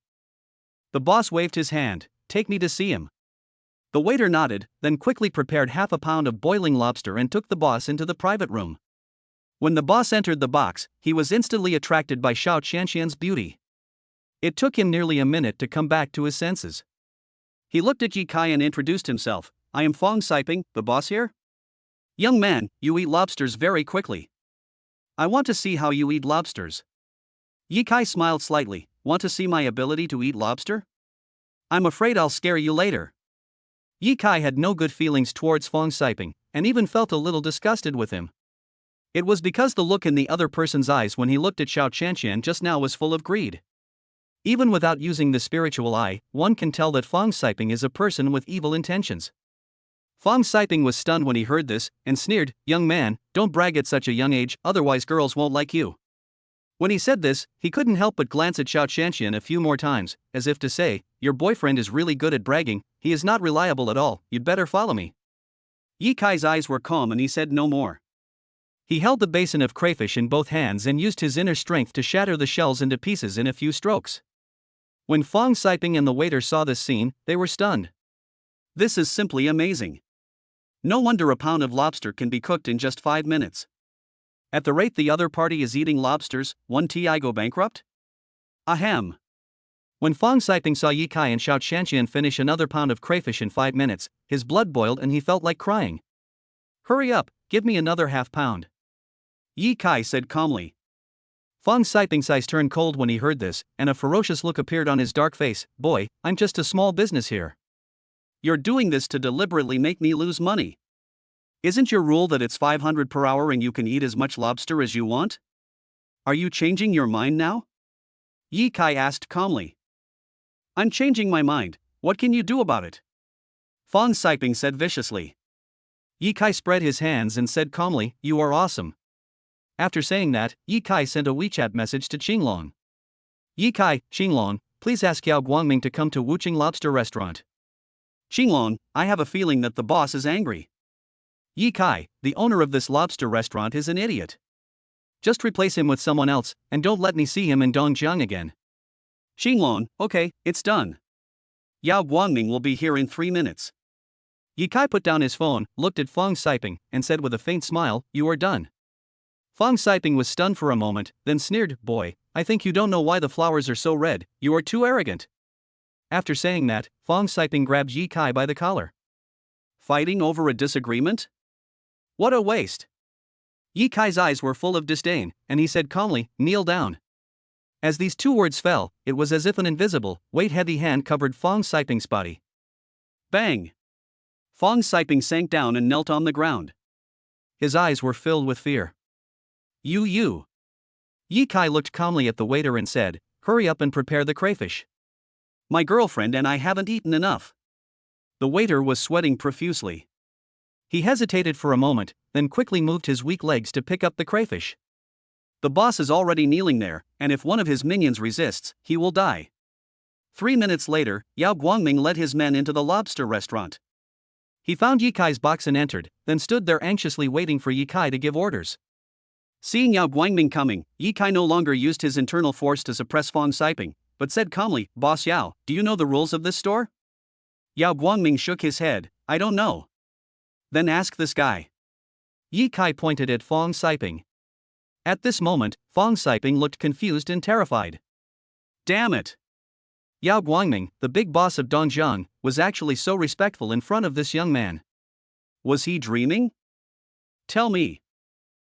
The boss waved his hand. Take me to see him. The waiter nodded, then quickly prepared half a pound of boiling lobster and took the boss into the private room. When the boss entered the box, he was instantly attracted by Xiao Qianqian's beauty. It took him nearly a minute to come back to his senses. He looked at Yi Kai and introduced himself. I am Fong Siping, the boss here. Young man, you eat lobsters very quickly. I want to see how you eat lobsters. Yi Kai smiled slightly. Want to see my ability to eat lobster? I'm afraid I'll scare you later. Yi Kai had no good feelings towards Fong Siping, and even felt a little disgusted with him. It was because the look in the other person's eyes when he looked at Xiao Qianqian just now was full of greed. Even without using the spiritual eye, one can tell that Fong Siping is a person with evil intentions. Fong Siping was stunned when he heard this, and sneered, Young man, don't brag at such a young age, otherwise girls won't like you. When he said this, he couldn't help but glance at Xiao Qianqian a few more times, as if to say, your boyfriend is really good at bragging, he is not reliable at all, you'd better follow me. Yi Kai's eyes were calm and he said no more. He held the basin of crayfish in both hands and used his inner strength to shatter the shells into pieces in a few strokes. When Fong Siping and the waiter saw this scene, they were stunned. This is simply amazing. No wonder a pound of lobster can be cooked in just 5 minutes. At the rate the other party is eating lobsters, won't I go bankrupt? Ahem. When Fong Siping saw Yi Kai and Xiao Qianqian finish another pound of crayfish in 5 minutes, his blood boiled and he felt like crying. Hurry up, give me another half pound. Yi Kai said calmly. Fong Siping's eyes turned cold when he heard this, and a ferocious look appeared on his dark face. Boy, I'm just a small business here. You're doing this to deliberately make me lose money. Isn't your rule that it's 500 per hour and you can eat as much lobster as you want? Are you changing your mind now? Yi Kai asked calmly. I'm changing my mind. What can you do about it? Fong Siping said viciously. Yi Kai spread his hands and said calmly, You are awesome. After saying that, Yi Kai sent a WeChat message to Qinglong. Yi Kai, Qinglong, please ask Yao Guangming to come to Wuqing Lobster Restaurant. Qinglong, I have a feeling that the boss is angry. Yi Kai, the owner of this lobster restaurant is an idiot. Just replace him with someone else, and don't let me see him in Dongjiang again. Qinglong, okay, it's done. Yao Guangming will be here in 3 minutes. Yi Kai put down his phone, looked at Fong Siping, and said with a faint smile, You are done. Fong Siping was stunned for a moment, then sneered, Boy, I think you don't know why the flowers are so red, you are too arrogant. After saying that, Fong Siping grabbed Yi Kai by the collar. Fighting over a disagreement? What a waste. Yi Kai's eyes were full of disdain, and he said calmly, Kneel down. As these 2 words fell, it was as if an invisible, weight-heavy hand covered Fong Siping's body. Bang! Fong Siping sank down and knelt on the ground. His eyes were filled with fear. You. Yi Kai looked calmly at the waiter and said, Hurry up and prepare the crayfish. My girlfriend and I haven't eaten enough. The waiter was sweating profusely. He hesitated for a moment, then quickly moved his weak legs to pick up the crayfish. The boss is already kneeling there, and if one of his minions resists, he will die. 3 minutes later, Yao Guangming led his men into the lobster restaurant. He found Yi Kai's box and entered, then stood there anxiously waiting for Yi Kai to give orders. Seeing Yao Guangming coming, Yi Kai no longer used his internal force to suppress Fong Siping, but said calmly, Boss Yao, do you know the rules of this store? Yao Guangming shook his head, I don't know. Then ask this guy. Yi Kai pointed at Fong Siping. At this moment, Fong Siping looked confused and terrified. Damn it! Yao Guangming, the big boss of Dongjiang, was actually so respectful in front of this young man. Was he dreaming? Tell me.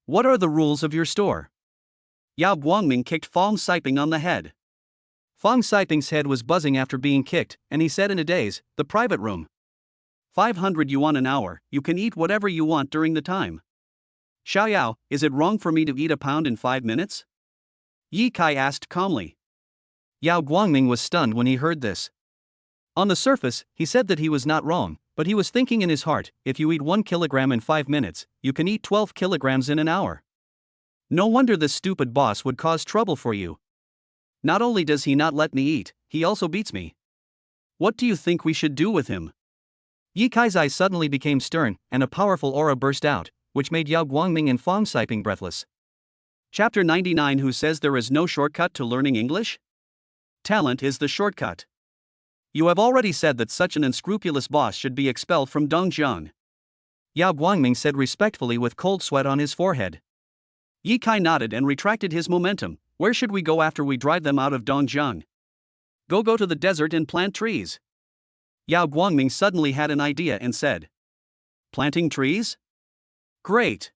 What are the rules of your store? Yao Guangming kicked Fong Siping on the head. Fong Siping's head was buzzing after being kicked, and he said in a daze, The private room. 500 yuan an hour, you can eat whatever you want during the time. Xiao Yao, is it wrong for me to eat a pound in 5 minutes? Yi Kai asked calmly. Yao Guangming was stunned when he heard this. On the surface, he said that he was not wrong, but he was thinking in his heart, if you eat 1 kilogram in 5 minutes, you can eat 12 kilograms in an hour. No wonder this stupid boss would cause trouble for you. Not only does he not let me eat, he also beats me. What do you think we should do with him? Yi Kai's eyes suddenly became stern, and a powerful aura burst out, which made Yao Guangming and Fong Siping breathless. Chapter 99. Who says there is no shortcut to learning English? Talent is the shortcut. You have already said that such an unscrupulous boss should be expelled from Dongjiang. Yao Guangming said respectfully with cold sweat on his forehead. Yi Kai nodded and retracted his momentum. Where should we go after we drive them out of Dongjiang? Go to the desert and plant trees. Yao Guangming suddenly had an idea and said. Planting trees? Great.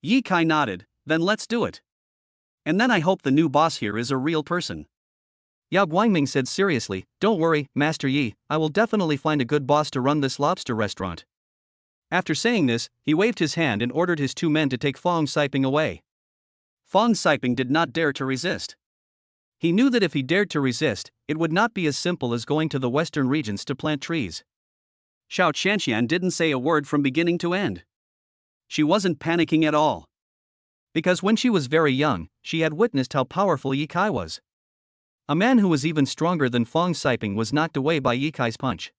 Yi Kai nodded, then let's do it. And then I hope the new boss here is a real person. Yao Guangming said seriously, don't worry, Master Yi, I will definitely find a good boss to run this lobster restaurant. After saying this, he waved his hand and ordered his 2 men to take Fong Siping away. Fong Siping did not dare to resist. He knew that if he dared to resist, it would not be as simple as going to the western regions to plant trees. Xiao Qianqian didn't say a word from beginning to end. She wasn't panicking at all. Because when she was very young, she had witnessed how powerful Yi Kai was. A man who was even stronger than Fong Siping was knocked away by Yi Kai's punch.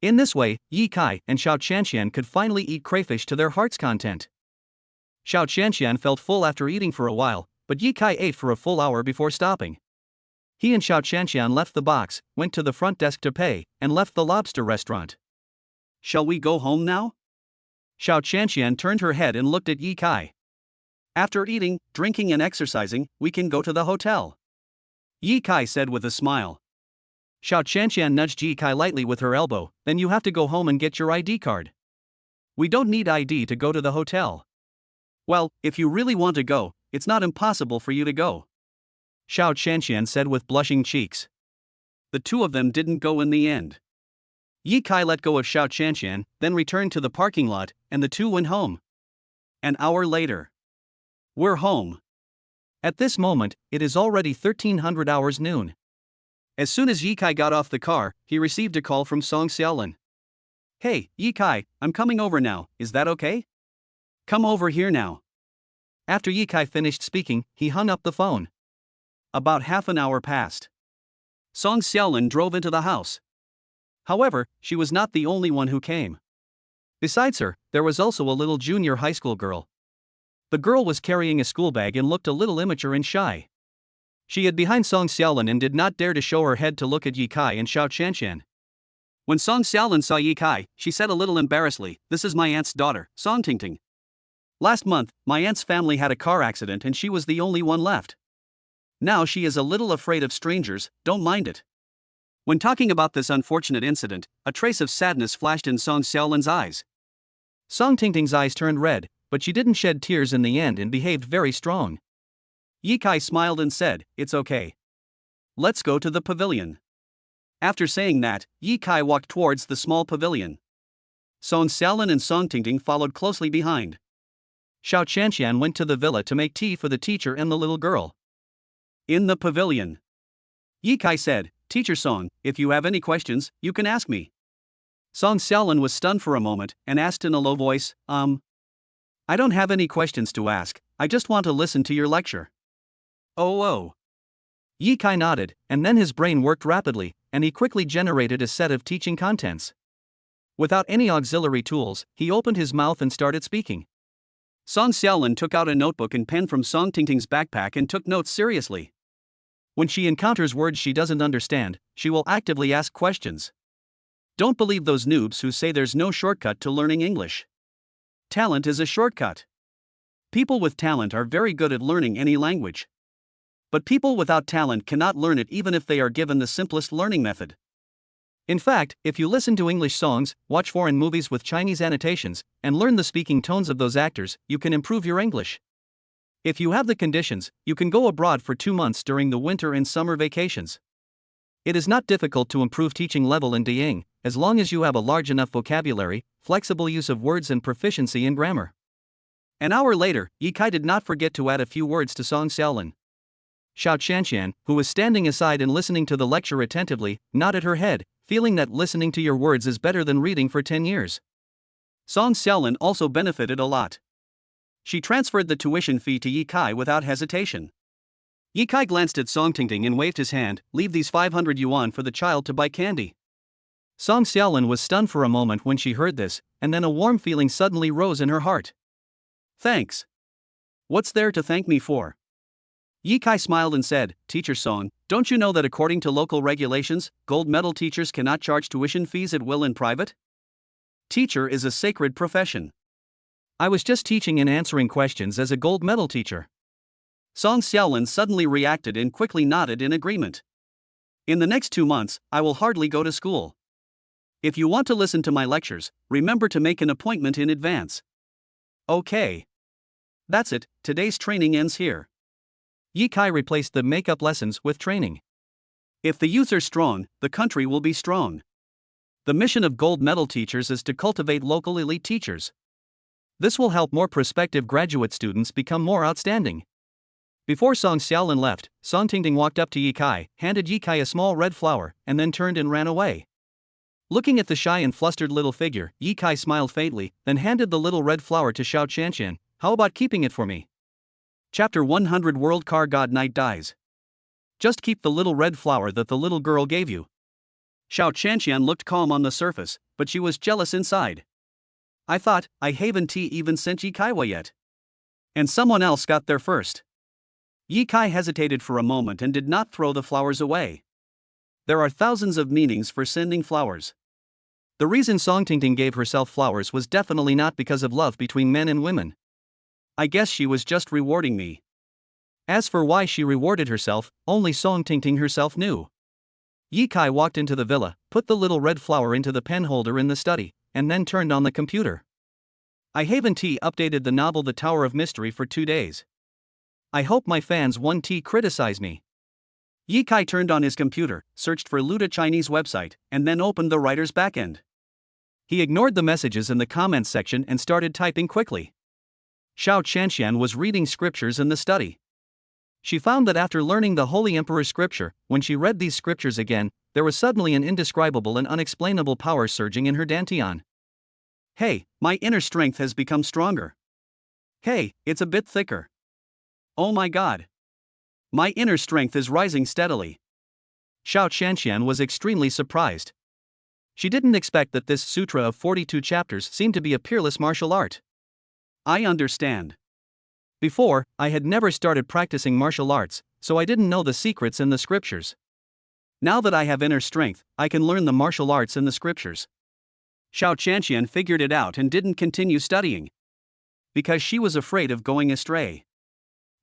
In this way, Yi Kai and Xiao Qianqian could finally eat crayfish to their heart's content. Xiao Qianqian felt full after eating for a while, but Yi Kai ate for a full hour before stopping. He and Xiao Qianqian left the box, went to the front desk to pay, and left the lobster restaurant. Shall we go home now? Xiao Qianqian turned her head and looked at Yi Kai. After eating, drinking and exercising, we can go to the hotel. Yi Kai said with a smile. Xiao Qianqian nudged Yi Kai lightly with her elbow, then you have to go home and get your ID card. We don't need ID to go to the hotel. Well, if you really want to go, it's not impossible for you to go. Xiao Qianqian said with blushing cheeks. The two of them didn't go in the end. Yi Kai let go of Xiao Qianqian, then returned to the parking lot, and the two went home. An hour later. We're home. At this moment, it is already 1300 hours noon. As soon as Yi Kai got off the car, he received a call from Song Xiaolin. Hey, Yi Kai, I'm coming over now, is that okay? Come over here now. After Yi Kai finished speaking, he hung up the phone. About half an hour passed. Song Xiaolin drove into the house. However, she was not the only one who came. Besides her, there was also a little junior high school girl. The girl was carrying a school bag and looked a little immature and shy. She hid behind Song Xiaolin and did not dare to show her head to look at Yi Kai and Xiao Qianqian. When Song Xiaolin saw Yi Kai, she said a little embarrassedly, "This is my aunt's daughter, Song Tingting. Last month, my aunt's family had a car accident and she was the only one left. Now she is a little afraid of strangers, don't mind it." When talking about this unfortunate incident, a trace of sadness flashed in Song Xiaolin's eyes. Song Tingting's eyes turned red, but she didn't shed tears in the end and behaved very strong. Yi Kai smiled and said, "It's okay. Let's go to the pavilion." After saying that, Yi Kai walked towards the small pavilion. Song Xiaolin and Song Tingting followed closely behind. Xiao Qianqian went to the villa to make tea for the teacher and the little girl. In the pavilion, Yi Kai said, "Teacher Song, if you have any questions, you can ask me." Song Xiaolin was stunned for a moment and asked in a low voice, I don't have any questions to ask, I just want to listen to your lecture." Oh. Yi Kai nodded, and then his brain worked rapidly, and he quickly generated a set of teaching contents. Without any auxiliary tools, he opened his mouth and started speaking. Song Xiaolin took out a notebook and pen from Song Tingting's backpack and took notes seriously. When she encounters words she doesn't understand, she will actively ask questions. Don't believe those noobs who say there's no shortcut to learning English. Talent is a shortcut. People with talent are very good at learning any language. But people without talent cannot learn it even if they are given the simplest learning method. In fact, if you listen to English songs, watch foreign movies with Chinese annotations, and learn the speaking tones of those actors, you can improve your English. If you have the conditions, you can go abroad for 2 months during the winter and summer vacations. It is not difficult to improve teaching level in Diying, as long as you have a large enough vocabulary, flexible use of words and proficiency in grammar. An hour later, Yi Kai did not forget to add a few words to Song Xiaolin. Xiao Qianqian, who was standing aside and listening to the lecture attentively, nodded her head, feeling that listening to your words is better than reading for 10 years. Song Xiaolin also benefited a lot. She transferred the tuition fee to Yi Kai without hesitation. Yi Kai glanced at Song Tingting and waved his hand. Leave these 500 yuan for the child to buy candy. Song Xiaolin was stunned for a moment when she heard this, and then a warm feeling suddenly rose in her heart. Thanks. What's there to thank me for? Yi Kai smiled and said, Teacher Song, don't you know that according to local regulations, gold medal teachers cannot charge tuition fees at will in private? Teacher is a sacred profession. I was just teaching and answering questions as a gold medal teacher. Song Xiaolin suddenly reacted and quickly nodded in agreement. In the next 2 months, I will hardly go to school. If you want to listen to my lectures, remember to make an appointment in advance. Okay. That's it, today's training ends here. Yi Kai replaced the makeup lessons with training. If the youth are strong, the country will be strong. The mission of gold medal teachers is to cultivate local elite teachers. This will help more prospective graduate students become more outstanding. Before Song Xiaolin left, Song Tingting walked up to Yi Kai, handed Yi Kai a small red flower, and then turned and ran away. Looking at the shy and flustered little figure, Yi Kai smiled faintly, then handed the little red flower to Xiao Qianqian. How about keeping it for me? Chapter 100 World Car God Knight dies. Just keep the little red flower that the little girl gave you. Xiao Qianqian looked calm on the surface, but she was jealous inside. I thought, I haven't even sent Yi Kai yet. And someone else got there first. Yi Kai hesitated for a moment and did not throw the flowers away. There are thousands of meanings for sending flowers. The reason Song Tingting gave herself flowers was definitely not because of love between men and women. I guess she was just rewarding me. As for why she rewarded herself, only Song Tingting herself knew. Yi Kai walked into the villa, put the little red flower into the pen holder in the study, and then turned on the computer. I haven't updated the novel The Tower of Mystery for 2 days. I hope my fans won't criticize me. Yi Kai turned on his computer, searched for Luda Chinese website, and then opened the writer's backend. He ignored the messages in the comments section and started typing quickly. Xiao Qianqian was reading scriptures in the study. She found that after learning the Holy Emperor's scripture, when she read these scriptures again, there was suddenly an indescribable and unexplainable power surging in her dantian. Hey, my inner strength has become stronger. Hey, it's a bit thicker. Oh my god. My inner strength is rising steadily. Xiao Qianqian was extremely surprised. She didn't expect that this sutra of 42 chapters seemed to be a peerless martial art. I understand. Before, I had never started practicing martial arts, so I didn't know the secrets in the scriptures. Now that I have inner strength, I can learn the martial arts in the scriptures. Xiao Qianqian figured it out and didn't continue studying. Because she was afraid of going astray.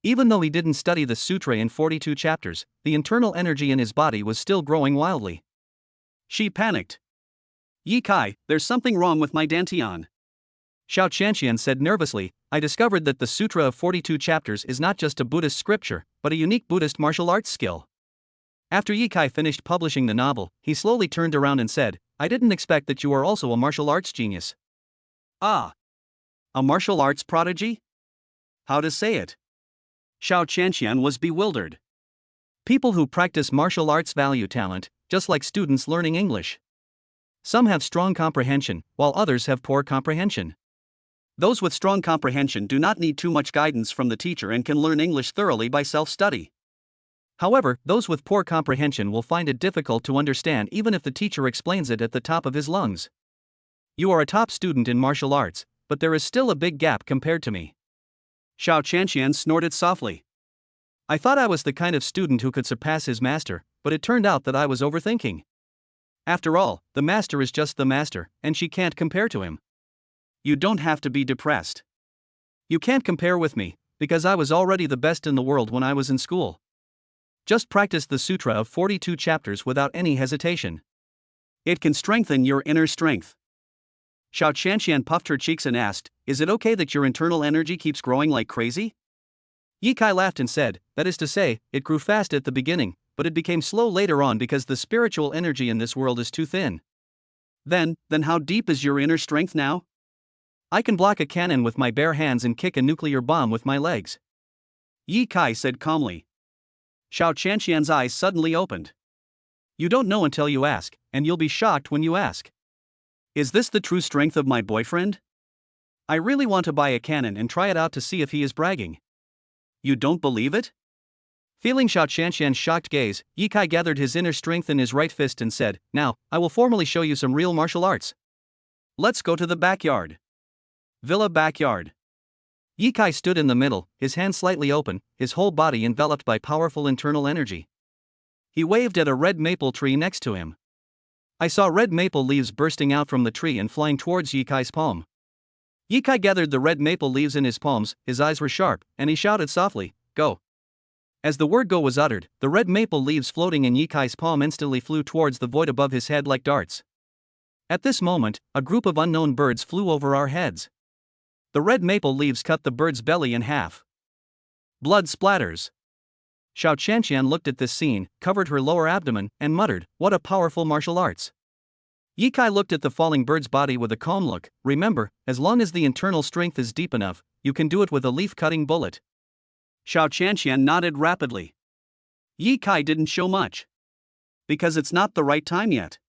Even though he didn't study the sutra in 42 chapters, the internal energy in his body was still growing wildly. She panicked. Yi Kai, there's something wrong with my dantian. Xiao Qianqian said nervously, I discovered that the Sutra of 42 chapters is not just a Buddhist scripture, but a unique Buddhist martial arts skill. After Yi Kai finished publishing the novel, he slowly turned around and said, I didn't expect that you are also a martial arts genius. Ah. A martial arts prodigy? How to say it? Xiao Qianqian was bewildered. People who practice martial arts value talent, just like students learning English. Some have strong comprehension, while others have poor comprehension. Those with strong comprehension do not need too much guidance from the teacher and can learn English thoroughly by self-study. However, those with poor comprehension will find it difficult to understand even if the teacher explains it at the top of his lungs. You are a top student in martial arts, but there is still a big gap compared to me. Xiao Qianqian snorted softly. I thought I was the kind of student who could surpass his master, but it turned out that I was overthinking. After all, the master is just the master, and she can't compare to him. You don't have to be depressed. You can't compare with me, because I was already the best in the world when I was in school. Just practice the Sutra of 42 chapters without any hesitation. It can strengthen your inner strength. Xiao Qianqian puffed her cheeks and asked, Is it okay that your internal energy keeps growing like crazy? Yi Kai laughed and said, That is to say, it grew fast at the beginning, but it became slow later on because the spiritual energy in this world is too thin. Then how deep is your inner strength now? I can block a cannon with my bare hands and kick a nuclear bomb with my legs. Yi Kai said calmly. Xiao Qianqian's eyes suddenly opened. You don't know until you ask, and you'll be shocked when you ask. Is this the true strength of my boyfriend? I really want to buy a cannon and try it out to see if he is bragging. You don't believe it? Feeling Xiao Qianqian's shocked gaze, Ye Kai gathered his inner strength in his right fist and said, Now, I will formally show you some real martial arts. Let's go to the backyard. Villa backyard. Ye Kai stood in the middle, his hands slightly open, his whole body enveloped by powerful internal energy. He waved at a red maple tree next to him. I saw red maple leaves bursting out from the tree and flying towards Ye Kai's palm. Ye Kai gathered the red maple leaves in his palms, his eyes were sharp, and he shouted softly, Go. As the word go was uttered, the red maple leaves floating in Ye Kai's palm instantly flew towards the void above his head like darts. At this moment, a group of unknown birds flew over our heads. The red maple leaves cut the bird's belly in half. Blood splatters. Xiao Qianqian looked at this scene, covered her lower abdomen, and muttered, What a powerful martial arts. Ye Kai looked at the falling bird's body with a calm look. Remember, as long as the internal strength is deep enough, you can do it with a leaf-cutting bullet. Xiao Qianqian nodded rapidly. Ye Kai didn't show much. Because it's not the right time yet.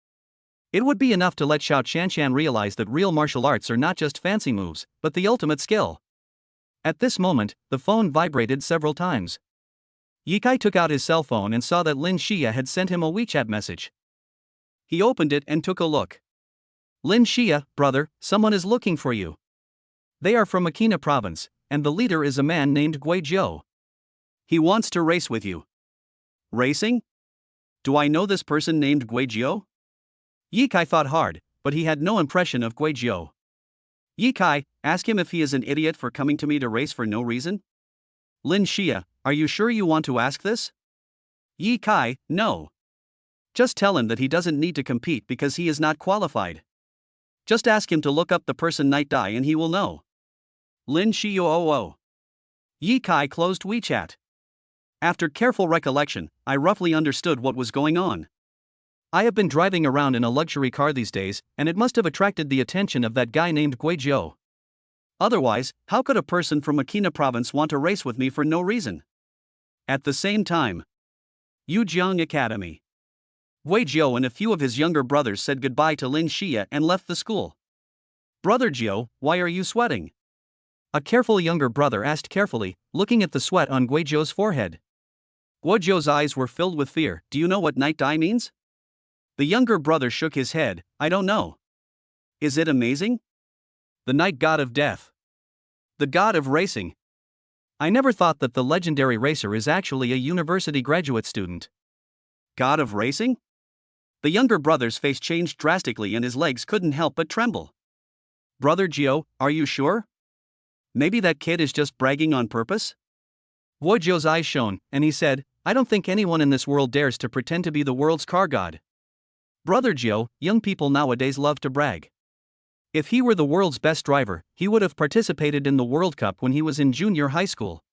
It would be enough to let Xiao Qianqian realize that real martial arts are not just fancy moves, but the ultimate skill. At this moment, the phone vibrated several times. Ye Kai took out his cell phone and saw that Lin Xia had sent him a WeChat message. He opened it and took a look. Lin Xia, brother, someone is looking for you. They are from Makina province, and the leader is a man named Gui Jiu. He wants to race with you. Racing? Do I know this person named Gui Jiu? Ye Kai thought hard, but he had no impression of Gui Jiu. Ye Kai, ask him if he is an idiot for coming to me to race for no reason? Lin Xia, are you sure you want to ask this? Ye Kai, no. Just tell him that he doesn't need to compete because he is not qualified. Just ask him to look up the person Night Dai and he will know. Lin Xia. Ye Kai closed WeChat. After careful recollection, I roughly understood what was going on. I have been driving around in a luxury car these days, and it must have attracted the attention of that guy named Gui Jiu. Otherwise, how could a person from Makina province want to race with me for no reason? At the same time, Yujiang Academy. Gui Jiu and a few of his younger brothers said goodbye to Lin Xia and left the school. Brother Jiu, why are you sweating? A careful younger brother asked carefully, looking at the sweat on Gui Jiu's forehead. Gui Jiu's eyes were filled with fear. Do you know what Night Dai means? The younger brother shook his head. I don't know. Is it amazing? The night god of death. The god of racing. I never thought that the legendary racer is actually a university graduate student. God of racing? The younger brother's face changed drastically and his legs couldn't help but tremble. Brother Jiu, are you sure? Maybe that kid is just bragging on purpose? Gui Jiu's eyes shone, and he said, I don't think anyone in this world dares to pretend to be the world's car god. Brother Jiu, young people nowadays love to brag. If he were the world's best driver, he would have participated in the World Cup when he was in junior high school.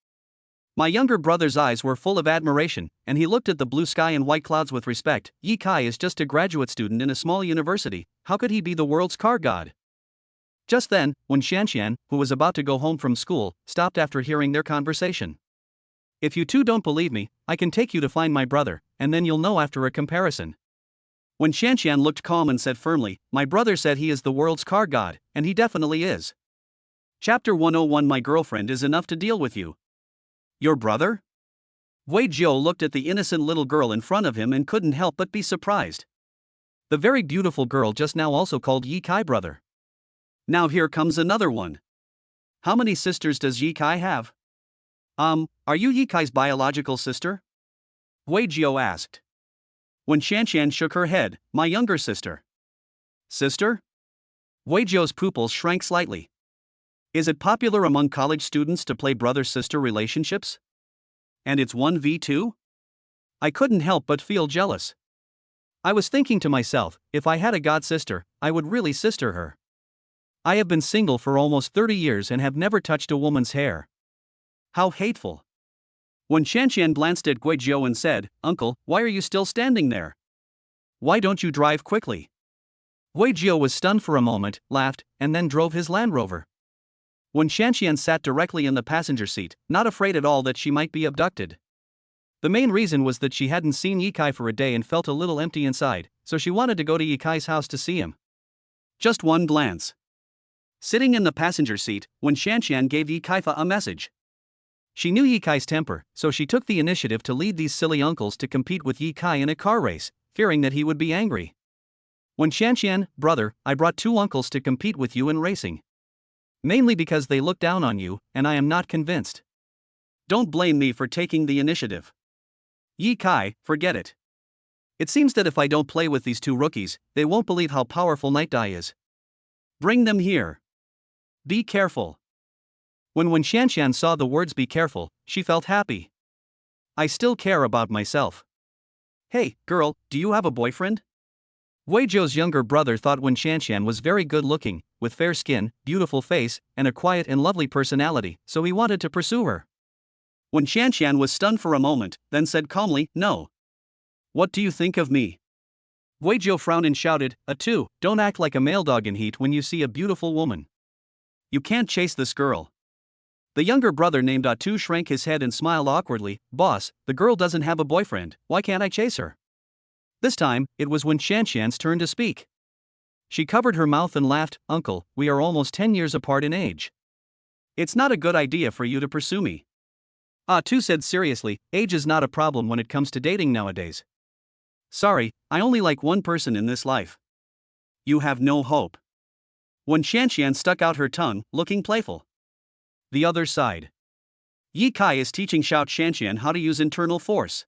My younger brother's eyes were full of admiration, and he looked at the blue sky and white clouds with respect. Ye Kai is just a graduate student in a small university, how could he be the world's car god? Just then, when Xianqian, who was about to go home from school, stopped after hearing their conversation. If you two don't believe me, I can take you to find my brother, and then you'll know after a comparison. When Xianqian looked calm and said firmly, my brother said he is the world's car god, and he definitely is. Chapter 101 My girlfriend is enough to deal with you. Your brother? Gui Jiu looked at the innocent little girl in front of him and couldn't help but be surprised. The very beautiful girl just now also called Ye Kai brother. Now here comes another one. How many sisters does Ye Kai have? Are you Ye Kai's biological sister? Gui Jiu asked. When Xianqian shook her head, my younger sister. Sister? Gui Jiu's pupils shrank slightly. Is it popular among college students to play brother-sister relationships? And it's 1v2? I couldn't help but feel jealous. I was thinking to myself, if I had a god sister, I would really sister her. I have been single for almost 30 years and have never touched a woman's hair. How hateful. When Xianqian glanced at Gui Jiu and said, Uncle, why are you still standing there? Why don't you drive quickly? Gui Jiu was stunned for a moment, laughed, and then drove his Land Rover. When Xianqian sat directly in the passenger seat, not afraid at all that she might be abducted. The main reason was that she hadn't seen Ye Kai for a day and felt a little empty inside, so she wanted to go to Ye Kai's house to see him. Just one glance. Sitting in the passenger seat, Wen Xianxian gave Ye Kai a message. She knew Ye Kai's temper, so she took the initiative to lead these silly uncles to compete with Ye Kai in a car race, fearing that he would be angry. Wen Xianxian, brother, I brought 2 uncles to compete with you in racing. Mainly because they look down on you, and I am not convinced. Don't blame me for taking the initiative. Ye Kai, forget it. It seems that if I don't play with these 2 rookies, they won't believe how powerful Night Dai is. Bring them here. Be careful. When Wen Xianxian saw the words be careful, she felt happy. I still care about myself. Hey, girl, do you have a boyfriend? Wei Zhou's younger brother thought Wen Xianxian was very good looking, with fair skin, beautiful face, and a quiet and lovely personality, so he wanted to pursue her. Wen Xianxian was stunned for a moment, then said calmly, no. What do you think of me? Wei Zhou frowned and shouted, Atu, don't act like a male dog in heat when you see a beautiful woman. You can't chase this girl. The younger brother named Atu shrank his head and smiled awkwardly, Boss, the girl doesn't have a boyfriend, why can't I chase her? This time, it was Wen Xianxian's turn to speak. She covered her mouth and laughed, Uncle, we are almost 10 years apart in age. It's not a good idea for you to pursue me. Atu said seriously, age is not a problem when it comes to dating nowadays. Sorry, I only like one person in this life. You have no hope. Wen Xianxian stuck out her tongue, looking playful. The other side. Ye Kai is teaching Xiao Xianxian how to use internal force.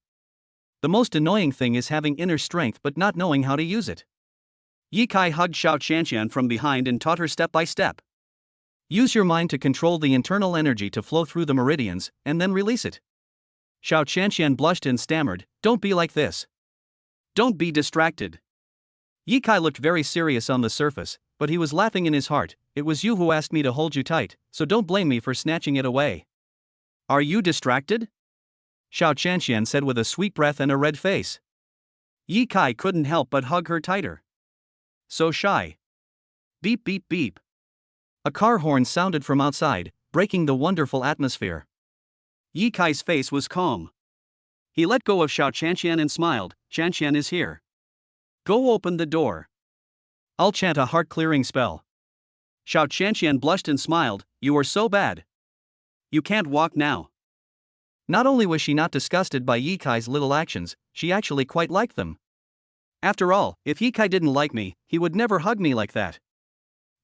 The most annoying thing is having inner strength but not knowing how to use it. Ye Kai hugged Xiao Xianxian from behind and taught her step by step. Use your mind to control the internal energy to flow through the meridians, and then release it. Xiao Xianxian blushed and stammered, Don't be like this. Don't be distracted. Ye Kai looked very serious on the surface, but he was laughing in his heart, It was you who asked me to hold you tight, so don't blame me for snatching it away. Are you distracted? Xiao Xianxian said with a sweet breath and a red face. Ye Kai couldn't help but hug her tighter. So shy. Beep beep beep. A car horn sounded from outside, breaking the wonderful atmosphere. Ye Kai's face was calm. He let go of Xiao Xianxian and smiled, Xianxian is here. Go open the door. I'll chant a heart-clearing spell. Xiao Xianxian blushed and smiled, You are so bad. You can't walk now. Not only was she not disgusted by Ye Kai's little actions, she actually quite liked them. After all, if Ye Kai didn't like me, he would never hug me like that.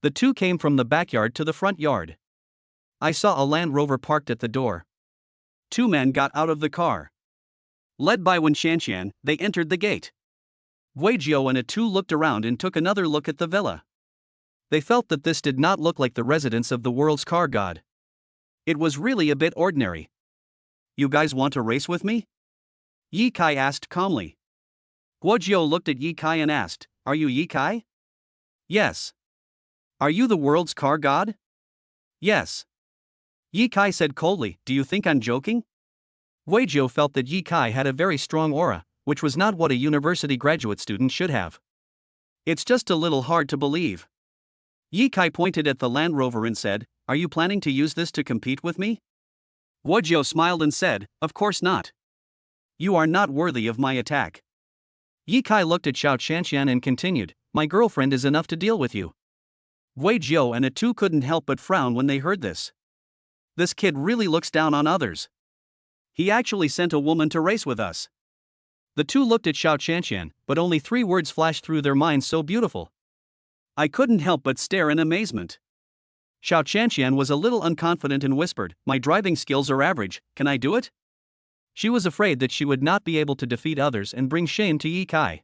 The 2 came from the backyard to the front yard. I saw a Land Rover parked at the door. 2 men got out of the car. Led by Wen Xianxian, they entered the gate. Wei Zhou and Atu looked around and took another look at the villa. They felt that this did not look like the residence of the world's car god. It was really a bit ordinary. You guys want to race with me? Ye Kai asked calmly. Guo Jiu looked at Ye Kai and asked, Are you Ye Kai? Yes. Are you the world's car god? Yes. Ye Kai said coldly, Do you think I'm joking? Wei Zhou felt that Ye Kai had a very strong aura, which was not what a university graduate student should have. It's just a little hard to believe. Ye Kai pointed at the Land Rover and said, Are you planning to use this to compete with me? Guo Jiu smiled and said, Of course not. You are not worthy of my attack. Ye Kai looked at Xiao Xianxian and continued, My girlfriend is enough to deal with you. Wei Zhou and Atu couldn't help but frown when they heard this. This kid really looks down on others. He actually sent a woman to race with us. The 2 looked at Xiao Xianxian, but only 3 words flashed through their minds so beautiful. I couldn't help but stare in amazement. Xiao Xianxian was a little unconfident and whispered, My driving skills are average, can I do it? She was afraid that she would not be able to defeat others and bring shame to Ye Kai.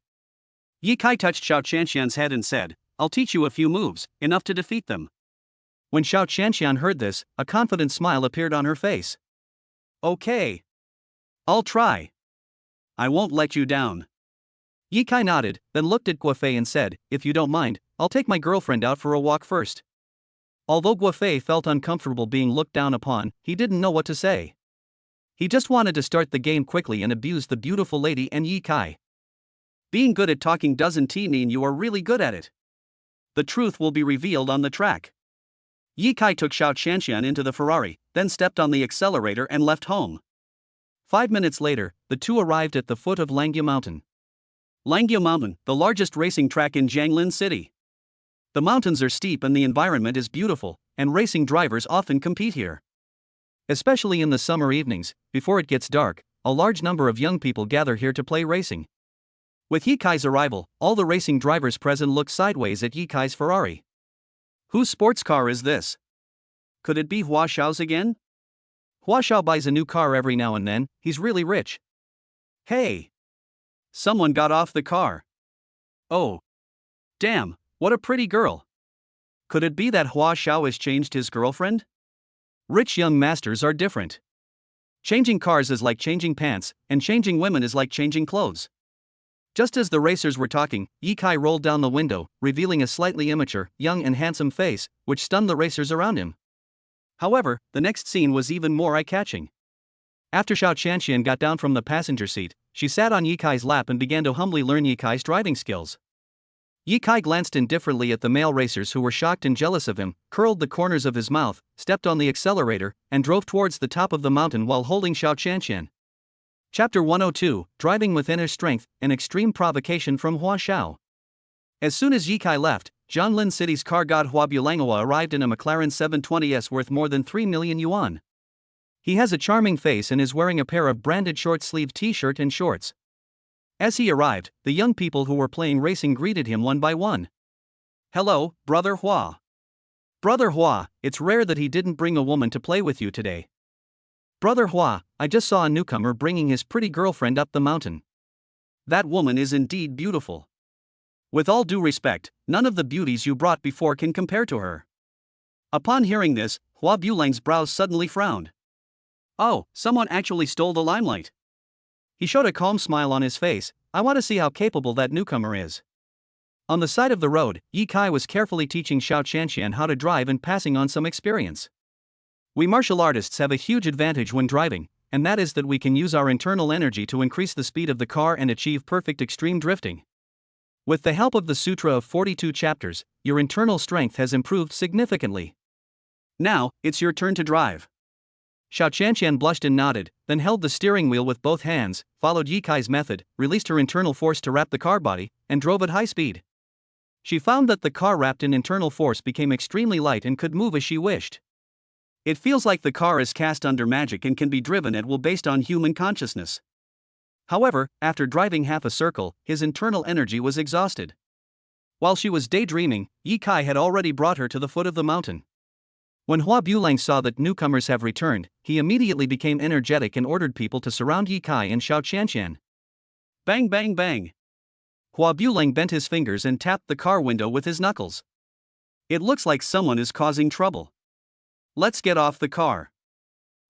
Ye Kai touched Xiao Qianshan's head and said, I'll teach you a few moves, enough to defeat them. When Xiao Qianshan heard this, a confident smile appeared on her face. Okay. I'll try. I won't let you down. Ye Kai nodded, then looked at Guofei and said, If you don't mind, I'll take my girlfriend out for a walk first. Although Guofei felt uncomfortable being looked down upon, he didn't know what to say. He just wanted to start the game quickly and abuse the beautiful lady and Ye Kai. Being good at talking doesn't mean you are really good at it. The truth will be revealed on the track. Ye Kai took Xiao Qianshan into the Ferrari, then stepped on the accelerator and left home. 5 minutes later, the two arrived at the foot of Langya Mountain. Langya Mountain, the largest racing track in Jianglin City. The mountains are steep and the environment is beautiful, and racing drivers often compete here. Especially in the summer evenings, before it gets dark, a large number of young people gather here to play racing. With Yikai's arrival, all the racing drivers present look sideways at Yikai's Ferrari. Whose sports car is this? Could it be Hua Xiao's again? Hua Xiao buys a new car every now and then, he's really rich. Hey! Someone got off the car. Oh. Damn, what a pretty girl. Could it be that Hua Xiao has changed his girlfriend? Rich young masters are different. Changing cars is like changing pants, and changing women is like changing clothes. Just as the racers were talking, Yikai rolled down the window, revealing a slightly immature, young and handsome face, which stunned the racers around him. However, the next scene was even more eye-catching. After Xiao Qianxian got down from the passenger seat, she sat on Yikai's lap and began to humbly learn Yikai's driving skills. Yikai glanced indifferently at the male racers who were shocked and jealous of him, curled the corners of his mouth, stepped on the accelerator, and drove towards the top of the mountain while holding Xiao Qianxian. Chapter 102, Driving with Inner Strength, an Extreme Provocation from Hua Xiao. As soon as Yikai left, Jianglin City's car god Hua Bulangwa arrived in a McLaren 720S worth more than 3 million yuan. He has a charming face and is wearing a pair of branded short-sleeved t-shirt and shorts. As he arrived, the young people who were playing racing greeted him one by one. Hello, Brother Hua. Brother Hua, it's rare that he didn't bring a woman to play with you today. Brother Hua, I just saw a newcomer bringing his pretty girlfriend up the mountain. That woman is indeed beautiful. With all due respect, none of the beauties you brought before can compare to her. Upon hearing this, Hua Bulang's brows suddenly frowned. Oh, someone actually stole the limelight. He showed a calm smile on his face. I want to see how capable that newcomer is. On the side of the road, Yikai was carefully teaching Xiao Qianxian how to drive and passing on some experience. We martial artists have a huge advantage when driving, and that is that we can use our internal energy to increase the speed of the car and achieve perfect extreme drifting. With the help of the Sutra of 42 chapters, your internal strength has improved significantly. Now, it's your turn to drive. Xiao Qianxian blushed and nodded, then held the steering wheel with both hands, followed Yikai's method, released her internal force to wrap the car body, and drove at high speed. She found that the car wrapped in internal force became extremely light and could move as she wished. It feels like the car is cast under magic and can be driven at will based on human consciousness. However, after driving half a circle, his internal energy was exhausted. While she was daydreaming, Yikai had already brought her to the foot of the mountain. When Hua Bulang saw that newcomers have returned, he immediately became energetic and ordered people to surround Yikai and Xiao Qianxian. Bang bang bang! Hua Bulang bent his fingers and tapped the car window with his knuckles. It looks like someone is causing trouble. Let's get off the car.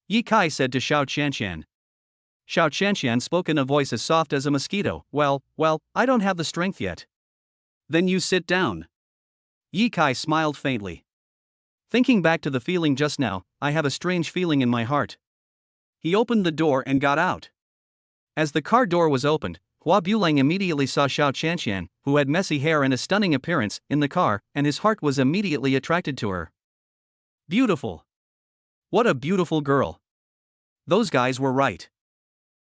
Yikai said to Xiao Qianxian. Xiao Qianxian spoke in a voice as soft as a mosquito. Well, I don't have the strength yet. Then you sit down. Yikai smiled faintly. Thinking back to the feeling just now, I have a strange feeling in my heart. He opened the door and got out. As the car door was opened, Hua Bulang immediately saw Xiao Qianxian, who had messy hair and a stunning appearance, in the car, and his heart was immediately attracted to her. Beautiful. What a beautiful girl. Those guys were right.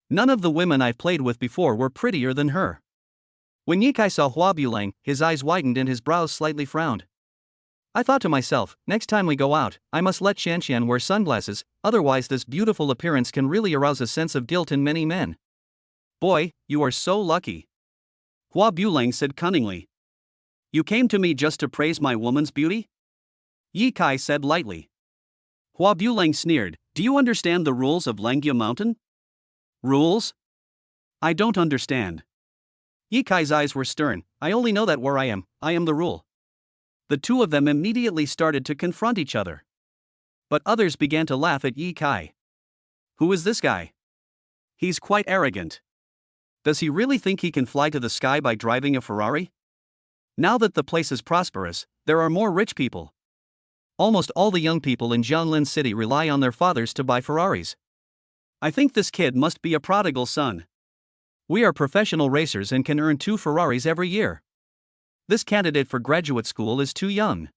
None of the women I've played with before were prettier than her. When Yikai saw Hua Bulang, his eyes widened and his brows slightly frowned. I thought to myself, next time we go out, I must let Qianxian wear sunglasses, otherwise this beautiful appearance can really arouse a sense of guilt in many men. Boy, you are so lucky. Hua Bulang said cunningly. You came to me just to praise my woman's beauty? Yikai said lightly. Hua Bulang sneered, do you understand the rules of Langya Mountain? Rules? I don't understand. Yikai's eyes were stern. I only know that where I am the rule. The two of them immediately started to confront each other. But others began to laugh at Yikai. Who is this guy? He's quite arrogant. Does he really think he can fly to the sky by driving a Ferrari? Now that the place is prosperous, there are more rich people. Almost all the young people in Jianglin City rely on their fathers to buy Ferraris. I think this kid must be a prodigal son. We are professional racers and can earn 2 Ferraris every year. This candidate for graduate school is too young.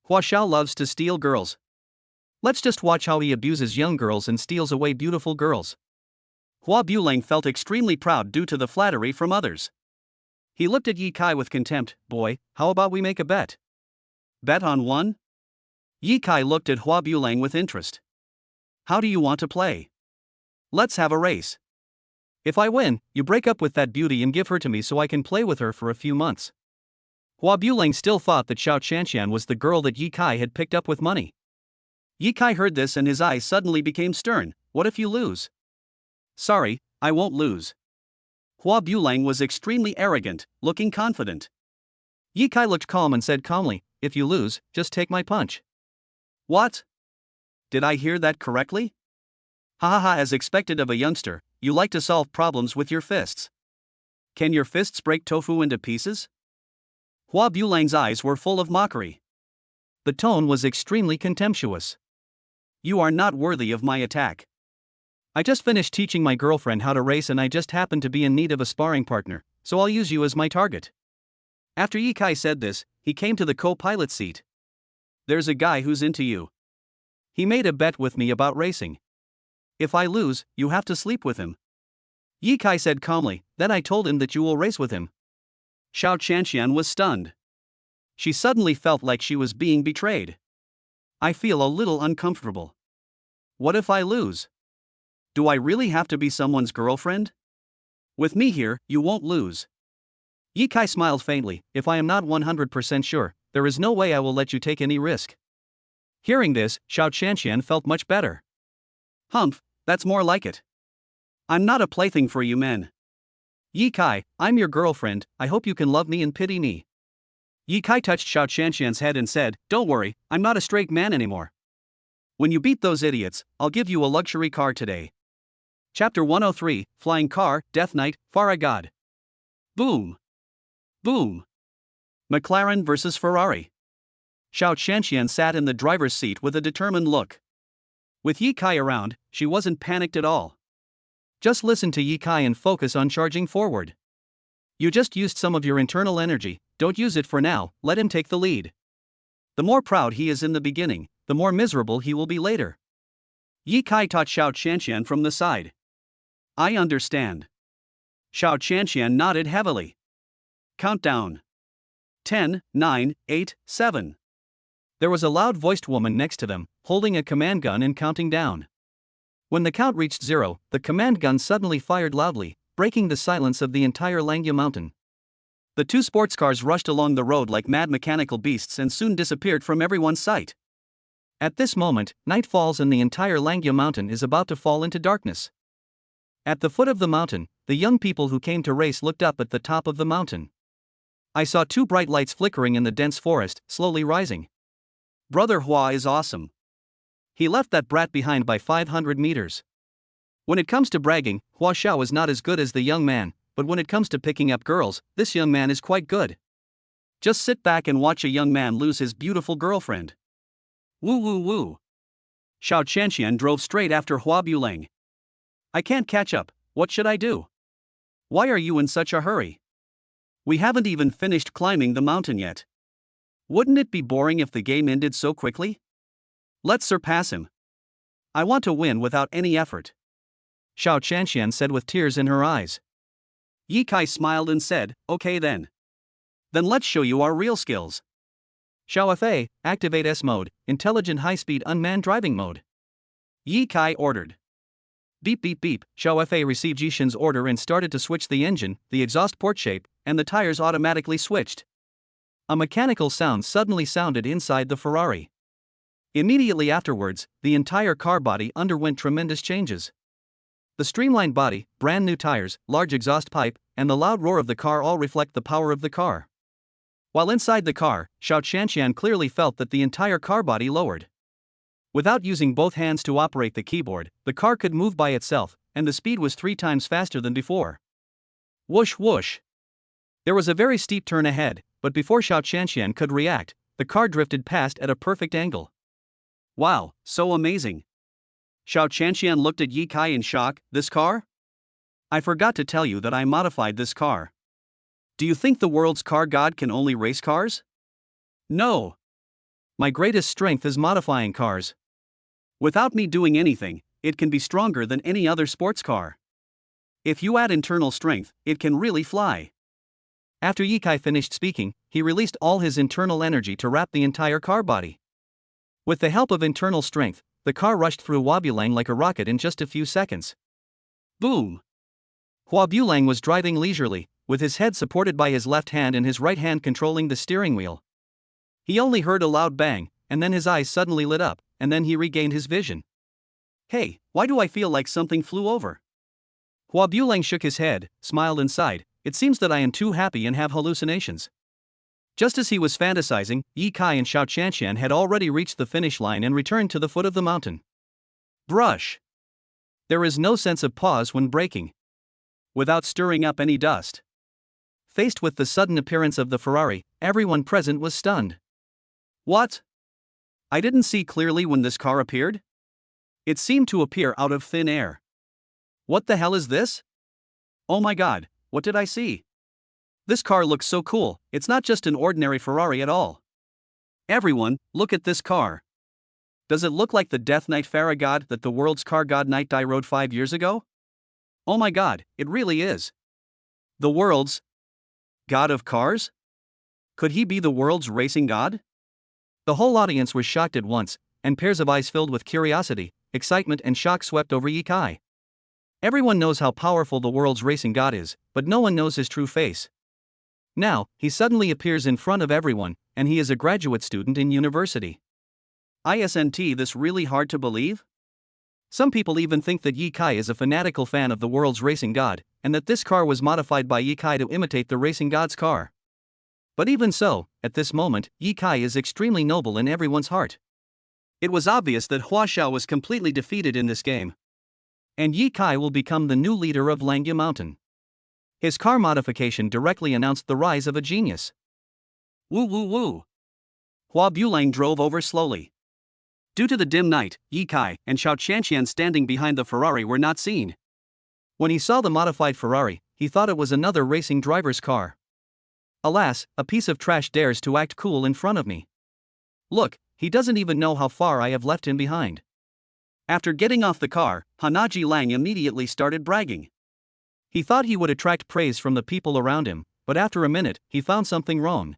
Hua Xiao loves to steal girls. Let's just watch how he abuses young girls and steals away beautiful girls. Hua Bulang felt extremely proud due to the flattery from others. He looked at Yi Kai with contempt. Boy, how about we make a bet? Bet on one? Yi Kai looked at Hua Bulang with interest. How do you want to play? Let's have a race. If I win, you break up with that beauty and give her to me so I can play with her for a few months. Hua Bulang still thought that Xiao Qianqian was the girl that Yi Kai had picked up with money. Yi Kai heard this and his eyes suddenly became stern. What if you lose? Sorry, I won't lose. Hua Bulang was extremely arrogant, looking confident. Yi Kai looked calm and said calmly, if you lose, just take my punch. What? Did I hear that correctly? Ha ha ha, as expected of a youngster, you like to solve problems with your fists. Can your fists break tofu into pieces? Hua Bulang's eyes were full of mockery. The tone was extremely contemptuous. You are not worthy of my attack. I just finished teaching my girlfriend how to race and I just happen to be in need of a sparring partner, so I'll use you as my target. After Yi Kai said this, he came to the co-pilot seat. There's a guy who's into you. He made a bet with me about racing. If I lose, you have to sleep with him. Yi Kai said calmly, then I told him that you will race with him. Xiao Qianqian was stunned. She suddenly felt like she was being betrayed. I feel a little uncomfortable. What if I lose? Do I really have to be someone's girlfriend? With me here, you won't lose. Yi Kai smiled faintly, if I am not 100% sure, there is no way I will let you take any risk. Hearing this, Xiao Qianqian felt much better. Humph, that's more like it. I'm not a plaything for you men. Yi Kai, I'm your girlfriend, I hope you can love me and pity me. Yi Kai touched Xiao Qianqian's head and said, don't worry, I'm not a straight man anymore. When you beat those idiots, I'll give you a luxury car today. Chapter 103, Flying Car, Death Knight, Faragod. Boom. Boom. McLaren versus Ferrari. Xiao Qianqian sat in the driver's seat with a determined look. With Yi Kai around, she wasn't panicked at all. Just listen to Yi Kai and focus on charging forward. You just used some of your internal energy, don't use it for now, let him take the lead. The more proud he is in the beginning, the more miserable he will be later. Yi Kai taught Xiao Qianqian from the side. I understand. Xiao Qianqian nodded heavily. Countdown. 10, 9, 8, 7. There was a loud-voiced woman next to them, holding a command gun and counting down. When the count reached 0, the command gun suddenly fired loudly, breaking the silence of the entire Langya mountain. The two sports cars rushed along the road like mad mechanical beasts and soon disappeared from everyone's sight. At this moment, night falls and the entire Langya mountain is about to fall into darkness. At the foot of the mountain, the young people who came to race looked up at the top of the mountain. I saw two bright lights flickering in the dense forest, slowly rising. Brother Hua is awesome. He left that brat behind by 500 meters. When it comes to bragging, Hua Xiao is not as good as the young man, but when it comes to picking up girls, this young man is quite good. Just sit back and watch a young man lose his beautiful girlfriend. Woo woo woo. Xiao Qianqian drove straight after Hua Bulang. I can't catch up, what should I do? Why are you in such a hurry? We haven't even finished climbing the mountain yet. Wouldn't it be boring if the game ended so quickly? Let's surpass him. I want to win without any effort. Xiao Qianqian said with tears in her eyes. Yi Kai smiled and said, okay then. Then let's show you our real skills. Xiao Fa, activate S mode, intelligent high-speed unmanned driving mode. Yi Kai ordered. Beep beep beep, Xiao Fa received Jishin's order and started to switch the engine, the exhaust port shape, and the tires automatically switched. A mechanical sound suddenly sounded inside the Ferrari. Immediately afterwards, the entire car body underwent tremendous changes. The streamlined body, brand new tires, large exhaust pipe, and the loud roar of the car all reflect the power of the car. While inside the car, Xiao Qianqian clearly felt that the entire car body lowered. Without using both hands to operate the keyboard, the car could move by itself, and the speed was 3 times faster than before. Whoosh whoosh. There was a very steep turn ahead, but before Xiao Qianqian could react, the car drifted past at a perfect angle. Wow, so amazing. Xiao Qianqian looked at Yi Kai in shock. This car? I forgot to tell you that I modified this car. Do you think the world's car god can only race cars? No. My greatest strength is modifying cars. Without me doing anything, it can be stronger than any other sports car. If you add internal strength, it can really fly. After Ye Kai finished speaking, he released all his internal energy to wrap the entire car body. With the help of internal strength, the car rushed through Hua Bulang like a rocket in just a few seconds. Boom! Hua Bulang was driving leisurely, with his head supported by his left hand and his right hand controlling the steering wheel. He only heard a loud bang, and then his eyes suddenly lit up, and then he regained his vision. Hey, why do I feel like something flew over? Hua Bulang shook his head, smiled and sighed. It seems that I am too happy and have hallucinations. Just as he was fantasizing, Ye Kai and Xiao Qianqian had already reached the finish line and returned to the foot of the mountain. Brush. There is no sense of pause when braking. Without stirring up any dust. Faced with the sudden appearance of the Ferrari, everyone present was stunned. What? I didn't see clearly when this car appeared? It seemed to appear out of thin air. What the hell is this? Oh my god, what did I see? This car looks so cool, it's not just an ordinary Ferrari at all. Everyone, look at this car. Does it look like the Death Knight Farah God that the world's car god Knight Dai rode 5 years ago? Oh my god, it really is. The world's god of cars? Could he be the world's racing god? The whole audience was shocked at once, and pairs of eyes filled with curiosity, excitement and shock swept over Ye Kai. Everyone knows how powerful the world's racing god is, but no one knows his true face. Now, he suddenly appears in front of everyone, and he is a graduate student in university. Isn't this really hard to believe? Some people even think that Ye Kai is a fanatical fan of the world's racing god, and that this car was modified by Ye Kai to imitate the racing god's car. But even so, at this moment, Ye Kai is extremely noble in everyone's heart. It was obvious that Hua Xiao was completely defeated in this game. And Ye Kai will become the new leader of Langya Mountain. His car modification directly announced the rise of a genius. Woo woo woo! Hua Bulang drove over slowly. Due to the dim night, Ye Kai and Xiao Qianqian standing behind the Ferrari were not seen. When he saw the modified Ferrari, he thought it was another racing driver's car. Alas, a piece of trash dares to act cool in front of me. Look, he doesn't even know how far I have left him behind. After getting off the car, Hanaji Lang immediately started bragging. He thought he would attract praise from the people around him, but after a minute, he found something wrong.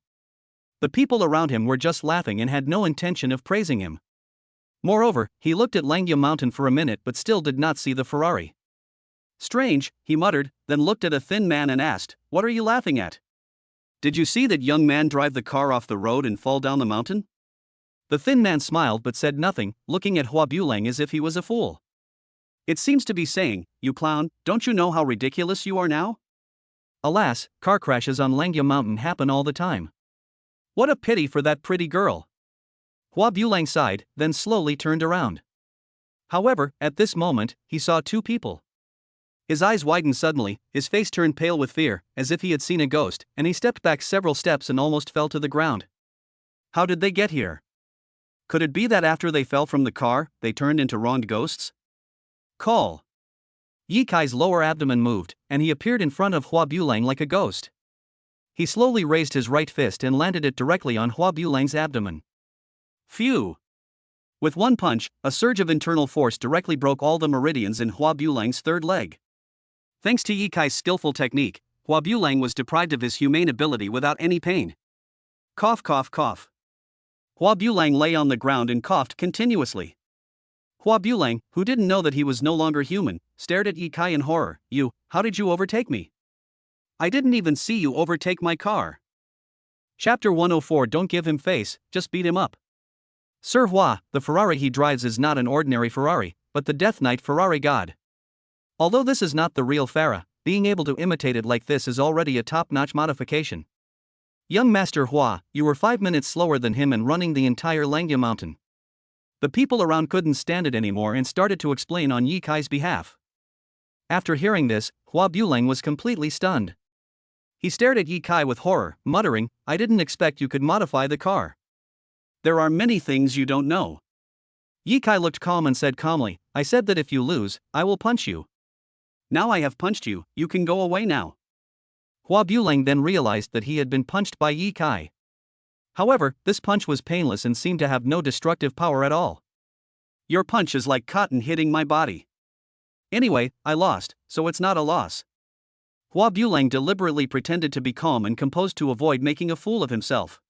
The people around him were just laughing and had no intention of praising him. Moreover, he looked at Langya Mountain for a minute but still did not see the Ferrari. Strange, he muttered, then looked at a thin man and asked, "What are you laughing at? Did you see that young man drive the car off the road and fall down the mountain?" The thin man smiled but said nothing, looking at Hua Bulang as if he was a fool. It seems to be saying, "You clown, don't you know how ridiculous you are now?" Alas, car crashes on Langya Mountain happen all the time. What a pity for that pretty girl. Hua Bulang sighed, then slowly turned around. However, at this moment, he saw two people. His eyes widened suddenly, his face turned pale with fear, as if he had seen a ghost, and he stepped back several steps and almost fell to the ground. How did they get here? Could it be that after they fell from the car, they turned into wronged ghosts? Call. Ye Kai's lower abdomen moved, and he appeared in front of Hua Bulang like a ghost. He slowly raised his right fist and landed it directly on Hua Bulang's abdomen. Phew! With one punch, a surge of internal force directly broke all the meridians in Hua Bulang's third leg. Thanks to Ye Kai's skillful technique, Hua Bulang was deprived of his humane ability without any pain. Cough cough cough. Hua Bulang lay on the ground and coughed continuously. Hua Bulang, who didn't know that he was no longer human, stared at Ye Kai in horror. How did you overtake me? I didn't even see you overtake my car. Chapter 104. Don't give him face, just beat him up. Sir Hua, the Ferrari he drives is not an ordinary Ferrari, but the Death Knight Ferrari God. Although this is not the real Farah, being able to imitate it like this is already a top-notch modification. Young Master Hua, you were 5 minutes slower than him and running the entire Langya Mountain. The people around couldn't stand it anymore and started to explain on Ye Kai's behalf. After hearing this, Hua Bulang was completely stunned. He stared at Ye Kai with horror, muttering, I didn't expect you could modify the car. There are many things you don't know. Ye Kai looked calm and said calmly, I said that if you lose, I will punch you. Now I have punched you, you can go away now. Hua Bulang then realized that he had been punched by Ye Kai. However, this punch was painless and seemed to have no destructive power at all. Your punch is like cotton hitting my body. Anyway, I lost, so it's not a loss. Hua Bulang deliberately pretended to be calm and composed to avoid making a fool of himself.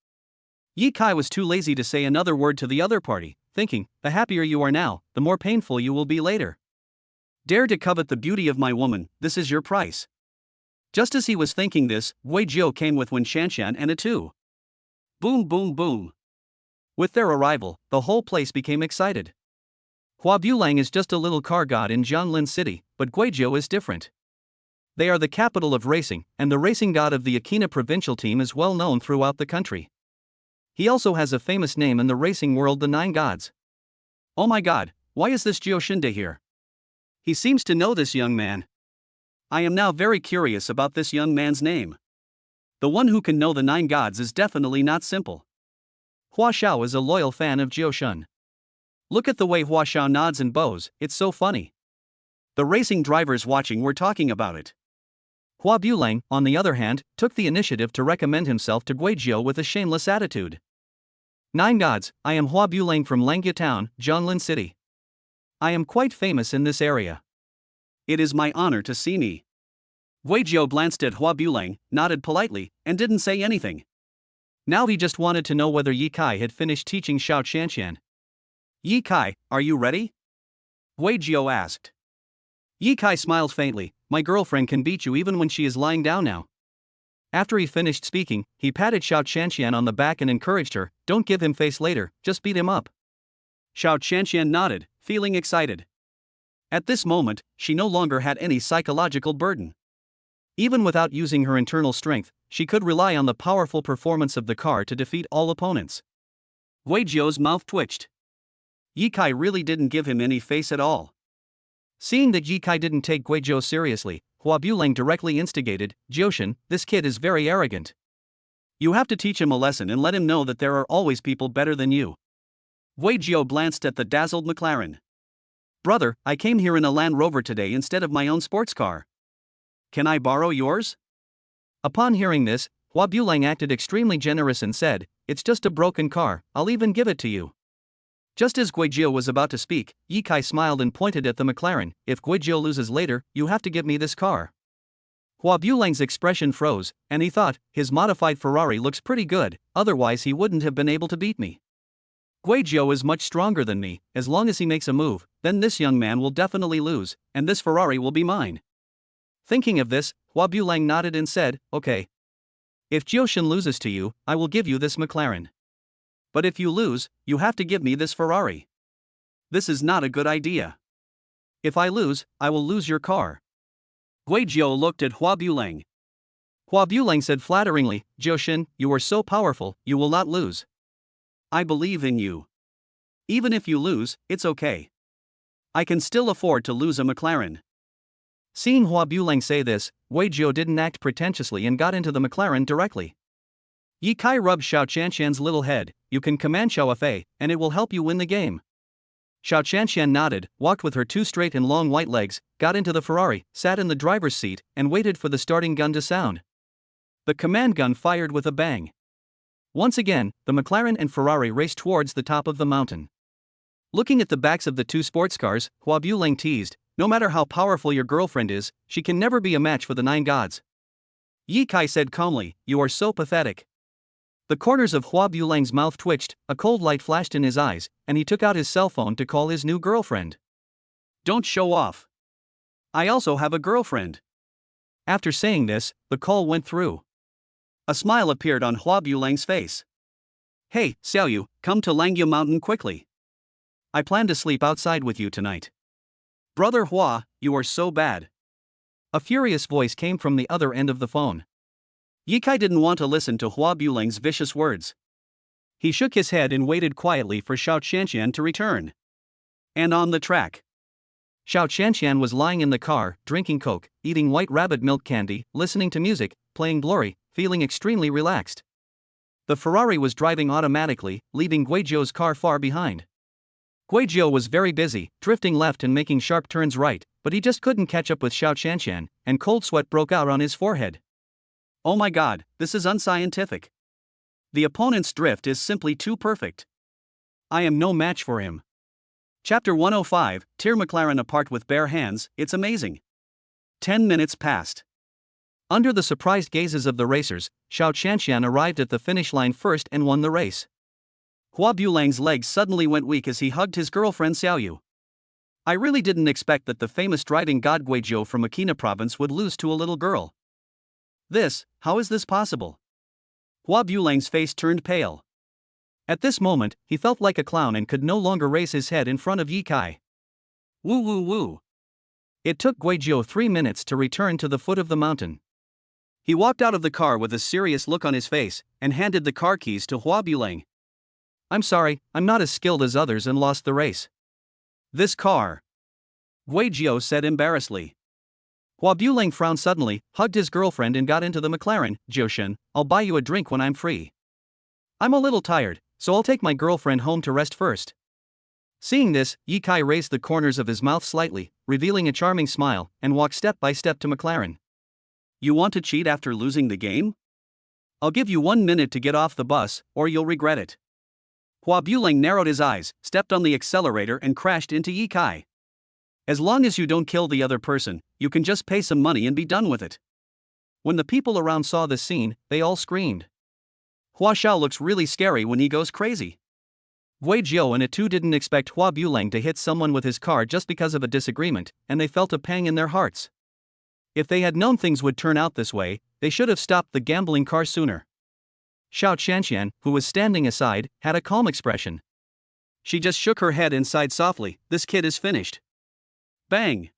Yi Kai was too lazy to say another word to the other party, thinking, the happier you are now, the more painful you will be later. Dare to covet the beauty of my woman, this is your price. Just as he was thinking this, Wei Jiu came with Wen Shanshan and a two. Boom boom boom. With their arrival, the whole place became excited. Hua Bulang is just a little car god in Jianlin City, but Guizhou is different. They are the capital of racing, and the racing god of the Aquina provincial team is well known throughout the country. He also has a famous name in the racing world, the Nine Gods. Oh my god, why is this Jiu Shinde here? He seems to know this young man. I am now very curious about this young man's name. The one who can know the Nine Gods is definitely not simple. Hua Xiao is a loyal fan of Jiu Shun. Look at the way Hua Xiao nods and bows, it's so funny. The racing drivers watching were talking about it. Hua Bulang, on the other hand, took the initiative to recommend himself to Guizhou with a shameless attitude. Nine Gods, I am Hua Bulang from Langya Town, Jianlin City. I am quite famous in this area. It is my honor to see me. Guizhou glanced at Hua Bulang, nodded politely, and didn't say anything. Now he just wanted to know whether Yi Kai had finished teaching Xiao Qianqian. Yi Kai, are you ready? Guizhou asked. Yi Kai smiled faintly. My girlfriend can beat you even when she is lying down now. After he finished speaking, he patted Xiao Qianqian on the back and encouraged her, don't give him face later, just beat him up. Xiao Qianqian nodded, feeling excited. At this moment, she no longer had any psychological burden. Even without using her internal strength, she could rely on the powerful performance of the car to defeat all opponents. Guizhou's mouth twitched. Yi Kai really didn't give him any face at all. Seeing that Yi Kai didn't take Guizhou seriously, Hua Bulang directly instigated, Jiushin, this kid is very arrogant. You have to teach him a lesson and let him know that there are always people better than you. Guizhou glanced at the dazzled McLaren. Brother, I came here in a Land Rover today instead of my own sports car. Can I borrow yours? Upon hearing this, Hua Bulang acted extremely generous and said, it's just a broken car, I'll even give it to you. Just as Guizhou was about to speak, Yi Kai smiled and pointed at the McLaren, if Guizhou loses later, you have to give me this car. Hua Bulang's expression froze, and he thought, his modified Ferrari looks pretty good, otherwise he wouldn't have been able to beat me. Guizhou is much stronger than me, as long as he makes a move, then this young man will definitely lose, and this Ferrari will be mine. Thinking of this, Hua Bulang nodded and said, okay. If Jiushin loses to you, I will give you this McLaren. But if you lose, you have to give me this Ferrari. This is not a good idea. If I lose, I will lose your car. Guizhou looked at Hua Bulang. Hua Bulang said flatteringly, Jiushin, you are so powerful, you will not lose. I believe in you. Even if you lose, it's okay. I can still afford to lose a McLaren. Seeing Hua Bulang say this, Guizhou didn't act pretentiously and got into the McLaren directly. Yi Kai rubbed Xiao Qianqian's little head, you can command Xiao Fei, and it will help you win the game. Xiao Qianqian nodded, walked with her two straight and long white legs, got into the Ferrari, sat in the driver's seat, and waited for the starting gun to sound. The command gun fired with a bang. Once again, the McLaren and Ferrari raced towards the top of the mountain. Looking at the backs of the two sports cars, Hua Bulang teased, no matter how powerful your girlfriend is, she can never be a match for the Nine Gods. Yi Kai said calmly, you are so pathetic. The corners of Hua Bulang's mouth twitched, a cold light flashed in his eyes, and he took out his cell phone to call his new girlfriend. Don't show off. I also have a girlfriend. After saying this, the call went through. A smile appeared on Hua Bulang's face. Hey, Xiaoyu, come to Langya Mountain quickly. I plan to sleep outside with you tonight. Brother Hua, you are so bad. A furious voice came from the other end of the phone. Yi Kai didn't want to listen to Hua Bulang's vicious words. He shook his head and waited quietly for Xiao Qianqian to return. And on the track, Xiao Qianqian was lying in the car, drinking Coke, eating white rabbit milk candy, listening to music, playing Glory, feeling extremely relaxed. The Ferrari was driving automatically, leaving Guizhou's car far behind. Guizhou was very busy, drifting left and making sharp turns right, but he just couldn't catch up with Xiao Qianqian, and cold sweat broke out on his forehead. Oh my god, this is unscientific. The opponent's drift is simply too perfect. I am no match for him. Chapter 105, Tear McLaren apart with bare hands, it's amazing. 10 minutes passed. Under the surprised gazes of the racers, Xiao Qianxian arrived at the finish line first and won the race. Hua Bulang's legs suddenly went weak as he hugged his girlfriend Xiaoyu. I really didn't expect that the famous driving god Guizhou from Aquina province would lose to a little girl. How is this possible? Hua Bulang's face turned pale. At this moment, he felt like a clown and could no longer raise his head in front of Ye Kai. Woo woo woo. It took Guizhou 3 minutes to return to the foot of the mountain. He walked out of the car with a serious look on his face, and handed the car keys to Hua Bulang. I'm sorry, I'm not as skilled as others and lost the race. This car. Guizhou said embarrassedly. Hua Bulang frowned suddenly, hugged his girlfriend and got into the McLaren. Jiushen, I'll buy you a drink when I'm free. I'm a little tired, so I'll take my girlfriend home to rest first. Seeing this, Ye Kai raised the corners of his mouth slightly, revealing a charming smile, and walked step by step to McLaren. You want to cheat after losing the game? I'll give you 1 minute to get off the bus, or you'll regret it. Hua Bulang narrowed his eyes, stepped on the accelerator and crashed into Ye Kai. As long as you don't kill the other person, you can just pay some money and be done with it. When the people around saw this scene, they all screamed. Hua Xiao looks really scary when he goes crazy. Guizhou and Atu didn't expect Hua Bulang to hit someone with his car just because of a disagreement, and they felt a pang in their hearts. If they had known things would turn out this way, they should have stopped the gambling car sooner. Xiao Qianxian, who was standing aside, had a calm expression. She just shook her head and sighed softly, this kid is finished. Bang!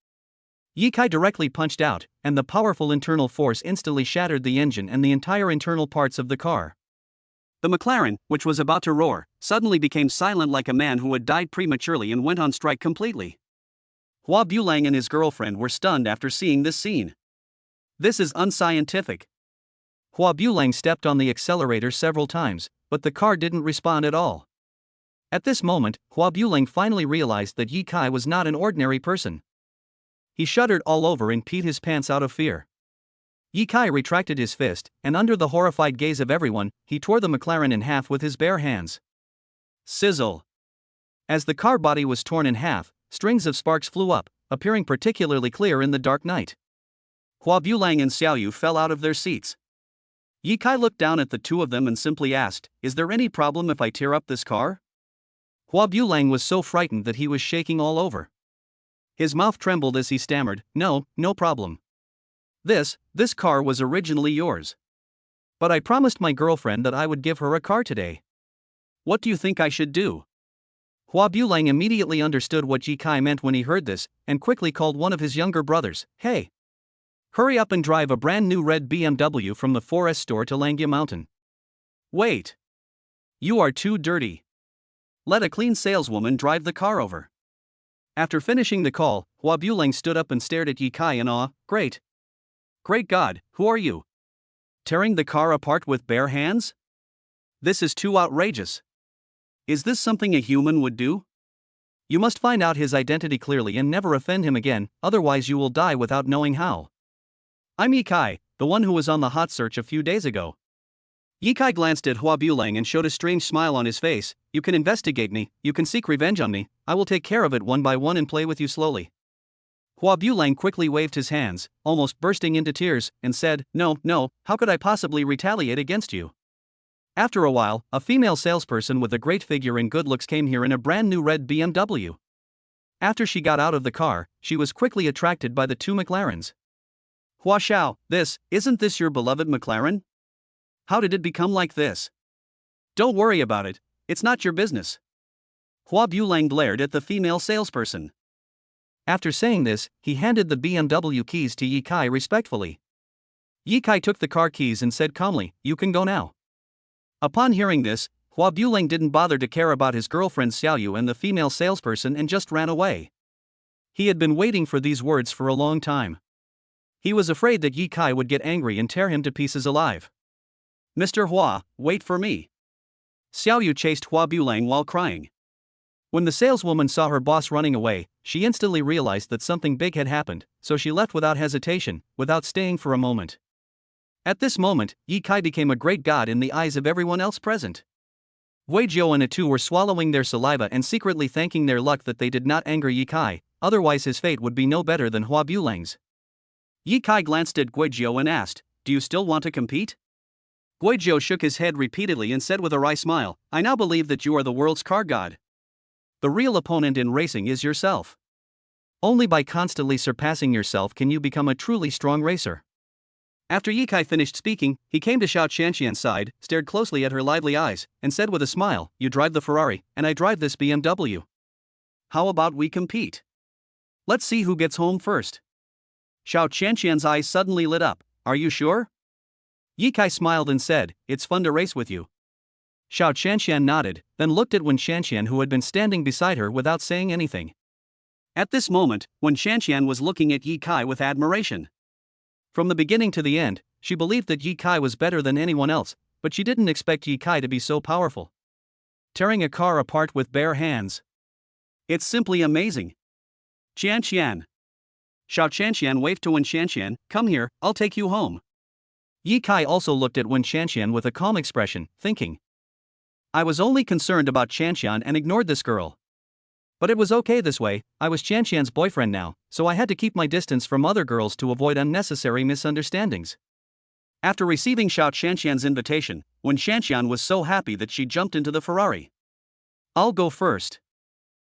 Ye Kai directly punched out, and the powerful internal force instantly shattered the engine and the entire internal parts of the car. The McLaren, which was about to roar, suddenly became silent like a man who had died prematurely and went on strike completely. Hua Bulang and his girlfriend were stunned after seeing this scene. This is unscientific. Hua Bulang stepped on the accelerator several times, but the car didn't respond at all. At this moment, Hua Bulang finally realized that Ye Kai was not an ordinary person. He shuddered all over and peed his pants out of fear. Ye Kai retracted his fist, and under the horrified gaze of everyone, he tore the McLaren in half with his bare hands. Sizzle! As the car body was torn in half, strings of sparks flew up, appearing particularly clear in the dark night. Hua Bulang and Xiaoyu fell out of their seats. Ye Kai looked down at the two of them and simply asked, is there any problem if I tear up this car? Hua Bulang was so frightened that he was shaking all over. His mouth trembled as he stammered, no problem. This car was originally yours. But I promised my girlfriend that I would give her a car today. What do you think I should do? Hua Bulang immediately understood what Ye Kai meant when he heard this, and quickly called one of his younger brothers, hey! Hurry up and drive a brand new red BMW from the forest store to Langya Mountain. Wait! You are too dirty. Let a clean saleswoman drive the car over. After finishing the call, Hua Bulang stood up and stared at Ye Kai in awe. Great God, who are you? Tearing the car apart with bare hands? This is too outrageous. Is this something a human would do? You must find out his identity clearly and never offend him again, otherwise you will die without knowing how. I'm Ye Kai, the one who was on the hot search a few days ago. Ye Kai glanced at Hua Bulang and showed a strange smile on his face. You can investigate me, you can seek revenge on me, I will take care of it one by one and play with you slowly. Hua Bulang quickly waved his hands, almost bursting into tears, and said, No, how could I possibly retaliate against you? After a while, a female salesperson with a great figure and good looks came here in a brand new red BMW. After she got out of the car, she was quickly attracted by the two McLarens. Hua Xiao, isn't this your beloved McLaren? How did it become like this? Don't worry about it, it's not your business. Hua Bulang glared at the female salesperson. After saying this, he handed the BMW keys to Ye Kai respectfully. Ye Kai took the car keys and said calmly, you can go now. Upon hearing this, Hua Bulang didn't bother to care about his girlfriend Xiaoyu and the female salesperson and just ran away. He had been waiting for these words for a long time. He was afraid that Ye Kai would get angry and tear him to pieces alive. Mr. Hua, wait for me. Xiaoyu chased Hua Bulang while crying. When the saleswoman saw her boss running away, she instantly realized that something big had happened, so she left without hesitation, without staying for a moment. At this moment, Ye Kai became a great god in the eyes of everyone else present. Guizhou and Atu were swallowing their saliva and secretly thanking their luck that they did not anger Ye Kai, otherwise his fate would be no better than Hua Bulang's. Yi Kai glanced at Guizhou and asked, "Do you still want to compete?" Guizhou shook his head repeatedly and said with a wry smile, "I now believe that you are the world's car god. The real opponent in racing is yourself. Only by constantly surpassing yourself can you become a truly strong racer." After Ye Kai finished speaking, he came to Xiao Qianqian's side, stared closely at her lively eyes, and said with a smile, "You drive the Ferrari, and I drive this BMW. How about we compete? Let's see who gets home first." Xiao Qianqian's eyes suddenly lit up. "Are you sure?" Ye Kai smiled and said, "It's fun to race with you." Xiao Qianqian nodded, then looked at Wen Qianqian, who had been standing beside her without saying anything. At this moment, Wen Qianqian was looking at Ye Kai with admiration. From the beginning to the end, she believed that Ye Kai was better than anyone else, but she didn't expect Ye Kai to be so powerful. Tearing a car apart with bare hands. It's simply amazing. Qianqian. Xiao Qianqian waved to Wen Qianqian, "Come here, I'll take you home." Ye Kai also looked at Wen Qianqian with a calm expression, thinking, "I was only concerned about Qianqian and ignored this girl. But it was okay this way, I was Qianqian's boyfriend now, so I had to keep my distance from other girls to avoid unnecessary misunderstandings." After receiving Xiao Qianqian's invitation, Wen Qianqian was so happy that she jumped into the Ferrari. "I'll go first."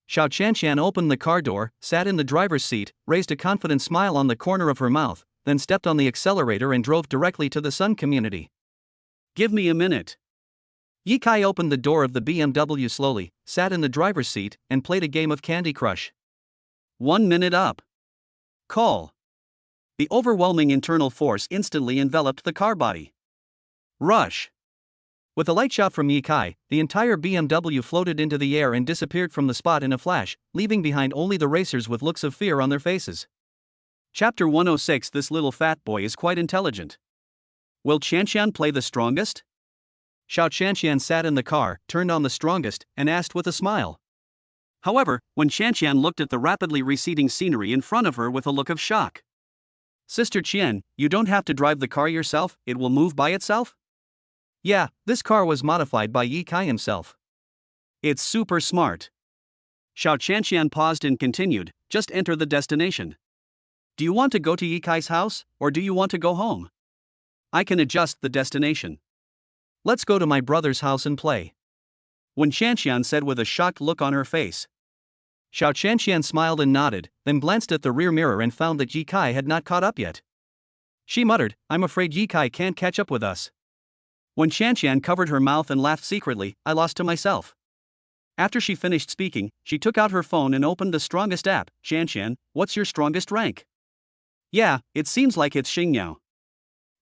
Xiao Qianqian opened the car door, sat in the driver's seat, raised a confident smile on the corner of her mouth, then stepped on the accelerator and drove directly to the Sun community. "Give me a minute." Ye Kai opened the door of the BMW slowly, sat in the driver's seat, and played a game of Candy Crush. 1 minute up. Call. The overwhelming internal force instantly enveloped the car body. Rush. With a light shot from Ye Kai, the entire BMW floated into the air and disappeared from the spot in a flash, leaving behind only the racers with looks of fear on their faces. Chapter 106. This little fat boy is quite intelligent. Will Qianqian play the strongest? Xiao Qianqian sat in the car, turned on the strongest, and asked with a smile. However, when Qianqian looked at the rapidly receding scenery in front of her with a look of shock. "Sister Qian, you don't have to drive the car yourself, it will move by itself?" "Yeah, this car was modified by Ye Kai himself. It's super smart." Xiao Qianqian paused and continued, "Just enter the destination. Do you want to go to Ye Kai's house, or do you want to go home? I can adjust the destination." "Let's go to my brother's house and play," Wen Qianqian said with a shocked look on her face. Xiao Qianqian smiled and nodded, then glanced at the rear mirror and found that Ye Kai had not caught up yet. She muttered, "I'm afraid Ye Kai can't catch up with us." Wen Qianqian covered her mouth and laughed secretly, "I lost to myself." After she finished speaking, she took out her phone and opened the strongest app. "Qianqian, what's your strongest rank?" "Yeah, it seems like it's Xingyao.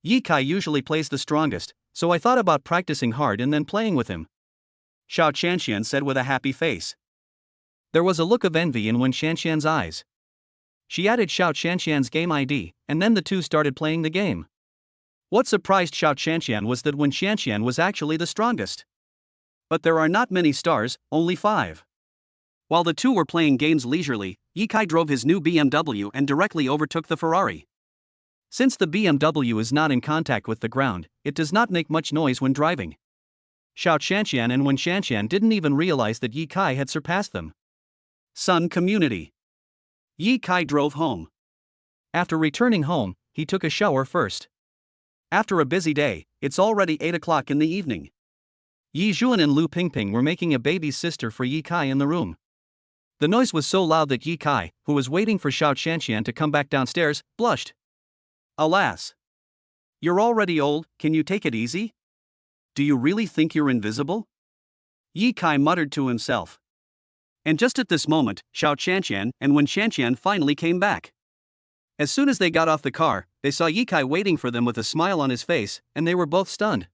Ye Kai usually plays the strongest, so I thought about practicing hard and then playing with him," Xiao Qianqian said with a happy face. There was a look of envy in Wen Qianqian's eyes. She added Xiao Qianqian's game ID, and then the two started playing the game. What surprised Xiao Qianqian was that Wen Qianqian was actually the strongest. But there are not many stars, only 5. While the two were playing games leisurely, Ye Kai drove his new BMW and directly overtook the Ferrari. Since the BMW is not in contact with the ground, it does not make much noise when driving. Xiao Qianqian and Wen Qianqian didn't even realize that Ye Kai had surpassed them. Sun community. Ye Kai drove home. After returning home, he took a shower first. After a busy day, it's already 8 o'clock in the evening. Yi Zhuan and Lu Pingping were making a baby sister for Ye Kai in the room. The noise was so loud that Ye Kai, who was waiting for Xiao Qianqian to come back downstairs, blushed. "Alas. You're already old, can you take it easy? Do you really think you're invisible?" Ye Kai muttered to himself. And just at this moment, Xiao Qianqian and Wen Qianqian finally came back. As soon as they got off the car, they saw Ye Kai waiting for them with a smile on his face, and they were both stunned.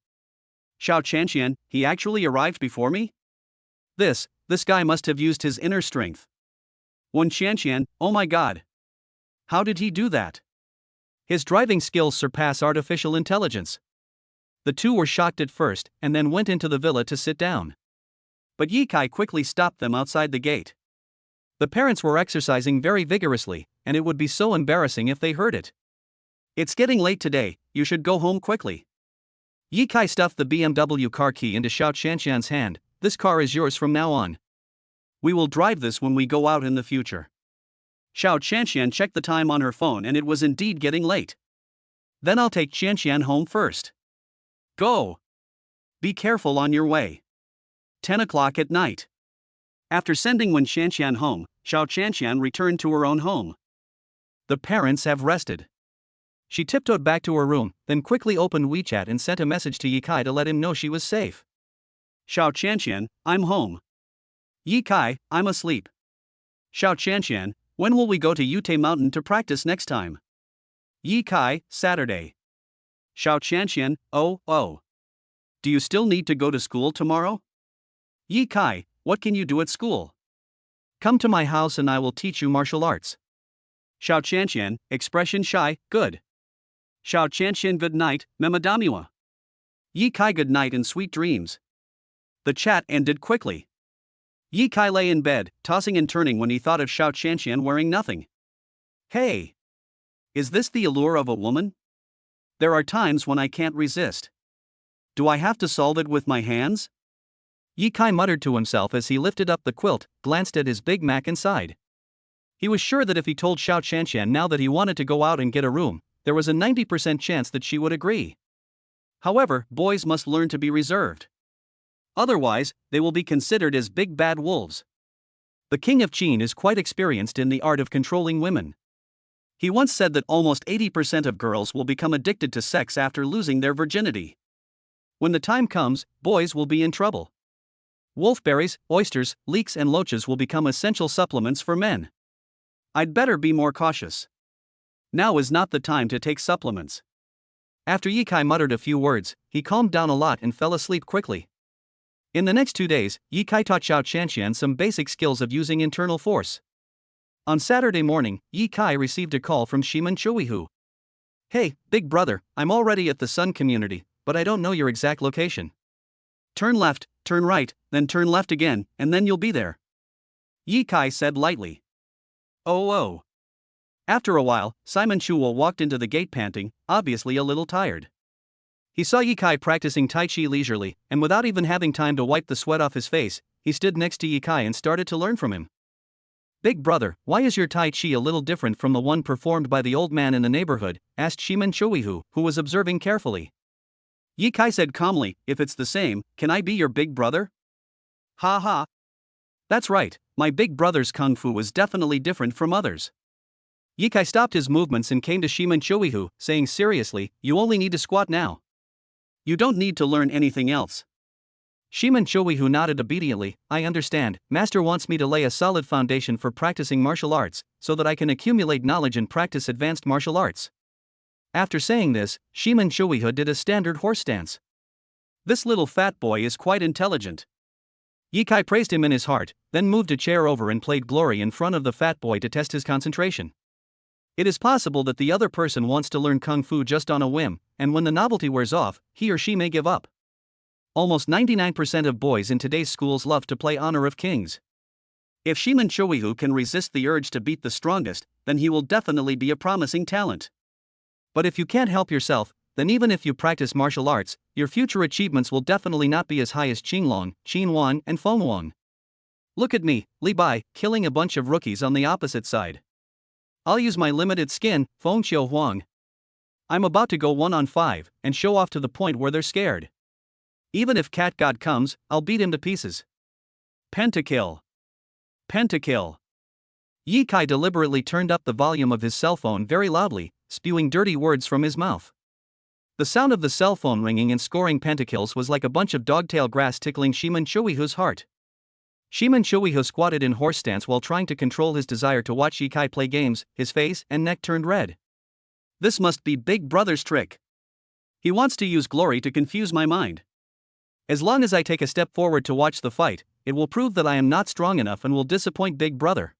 "Xiao Qianqian, he actually arrived before me? This guy must have used his inner strength." Wen Qianqian, "Oh my god. How did he do that? His driving skills surpass artificial intelligence." The two were shocked at first, and then went into the villa to sit down. But Ye Kai quickly stopped them outside the gate. The parents were exercising very vigorously, and it would be so embarrassing if they heard it. "It's getting late today, you should go home quickly." Ye Kai stuffed the BMW car key into Xiao Qianqian's hand. "This car is yours from now on. We will drive this when we go out in the future." Xiao Qianxian checked the time on her phone and it was indeed getting late. Then I'll take Qianxian home first. Go! Be careful on your way. 10 o'clock at night. After sending Wen Qianxian home, Xiao Qianxian returned to her own home. The parents have rested. She tiptoed back to her room, then quickly opened WeChat and sent a message to Ye Kai to let him know she was safe. Xiao Qianxian, I'm home. Ye Kai, I'm asleep. Xiao Qianxian, when will we go to Yute Mountain to practice next time? Ye Kai, Saturday. Xiao Qianxian, oh. Do you still need to go to school tomorrow? Ye Kai, what can you do at school? Come to my house and I will teach you martial arts. Xiao Qianxian, expression shy, good. Xiao Qianxian, good night, Memadamiwa. Ye Kai, good night and sweet dreams. The chat ended quickly. Ye Kai lay in bed, tossing and turning when he thought of Xiao Qianxian wearing nothing. Hey! Is this the allure of a woman? There are times when I can't resist. Do I have to solve it with my hands? Ye Kai muttered to himself as he lifted up the quilt, glanced at his Big Mac and sighed. He was sure that if he told Xiao Qianxian now that he wanted to go out and get a room, there was a 90% chance that she would agree. However, boys must learn to be reserved. Otherwise, they will be considered as big bad wolves. The king of Qin is quite experienced in the art of controlling women. He once said that almost 80% of girls will become addicted to sex after losing their virginity. When the time comes, boys will be in trouble. Wolfberries, oysters, leeks and loaches will become essential supplements for men. I'd better be more cautious. Now is not the time to take supplements. After Ye Kai muttered a few words, he calmed down a lot and fell asleep quickly. In the next 2 days, Ye Kai taught Xiao Qianxian some basic skills of using internal force. On Saturday morning, Ye Kai received a call from Shiman Chuihu. Hey, big brother, I'm already at the Sun community, but I don't know your exact location. Turn left, turn right, then turn left again, and then you'll be there. Ye Kai said lightly. Oh. After a while, Simon Chuo walked into the gate panting, obviously a little tired. He saw Ye Kai practicing Tai Chi leisurely, and without even having time to wipe the sweat off his face, he stood next to Ye Kai and started to learn from him. Big brother, why is your Tai Chi a little different from the one performed by the old man in the neighborhood? Asked Shiman Chuihu, who was observing carefully. Ye Kai said calmly, if it's the same, can I be your big brother? Ha ha. That's right, my big brother's kung fu is definitely different from others. Ye Kai stopped his movements and came to Shiman Chuihu, saying seriously, you only need to squat now. You don't need to learn anything else. Shiman Chuihu nodded obediently, I understand, master wants me to lay a solid foundation for practicing martial arts, so that I can accumulate knowledge and practice advanced martial arts. After saying this, Shiman Chuihu did a standard horse stance. This little fat boy is quite intelligent. Ye Kai praised him in his heart, then moved a chair over and played Glory in front of the fat boy to test his concentration. It is possible that the other person wants to learn kung fu just on a whim, and when the novelty wears off, he or she may give up. Almost 99% of boys in today's schools love to play Honor of Kings. If Shiman Chuihu can resist the urge to beat the strongest, then he will definitely be a promising talent. But if you can't help yourself, then even if you practice martial arts, your future achievements will definitely not be as high as Qinglong, Qinhuan, and Fenghuang. Look at me, Li Bai, killing a bunch of rookies on the opposite side. I'll use my limited skin, Feng Qiu Huang. I'm about to go 1-on-5, and show off to the point where they're scared. Even if Cat God comes, I'll beat him to pieces. Pentakill. Pentakill. Ye Kai deliberately turned up the volume of his cell phone very loudly, spewing dirty words from his mouth. The sound of the cell phone ringing and scoring pentakills was like a bunch of dogtail grass tickling Shiman Chuihu's heart. Shiman Chuihu squatted in horse stance while trying to control his desire to watch Ye Kai play games, his face and neck turned red. This must be Big Brother's trick. He wants to use Glory to confuse my mind. As long as I take a step forward to watch the fight, it will prove that I am not strong enough and will disappoint Big Brother.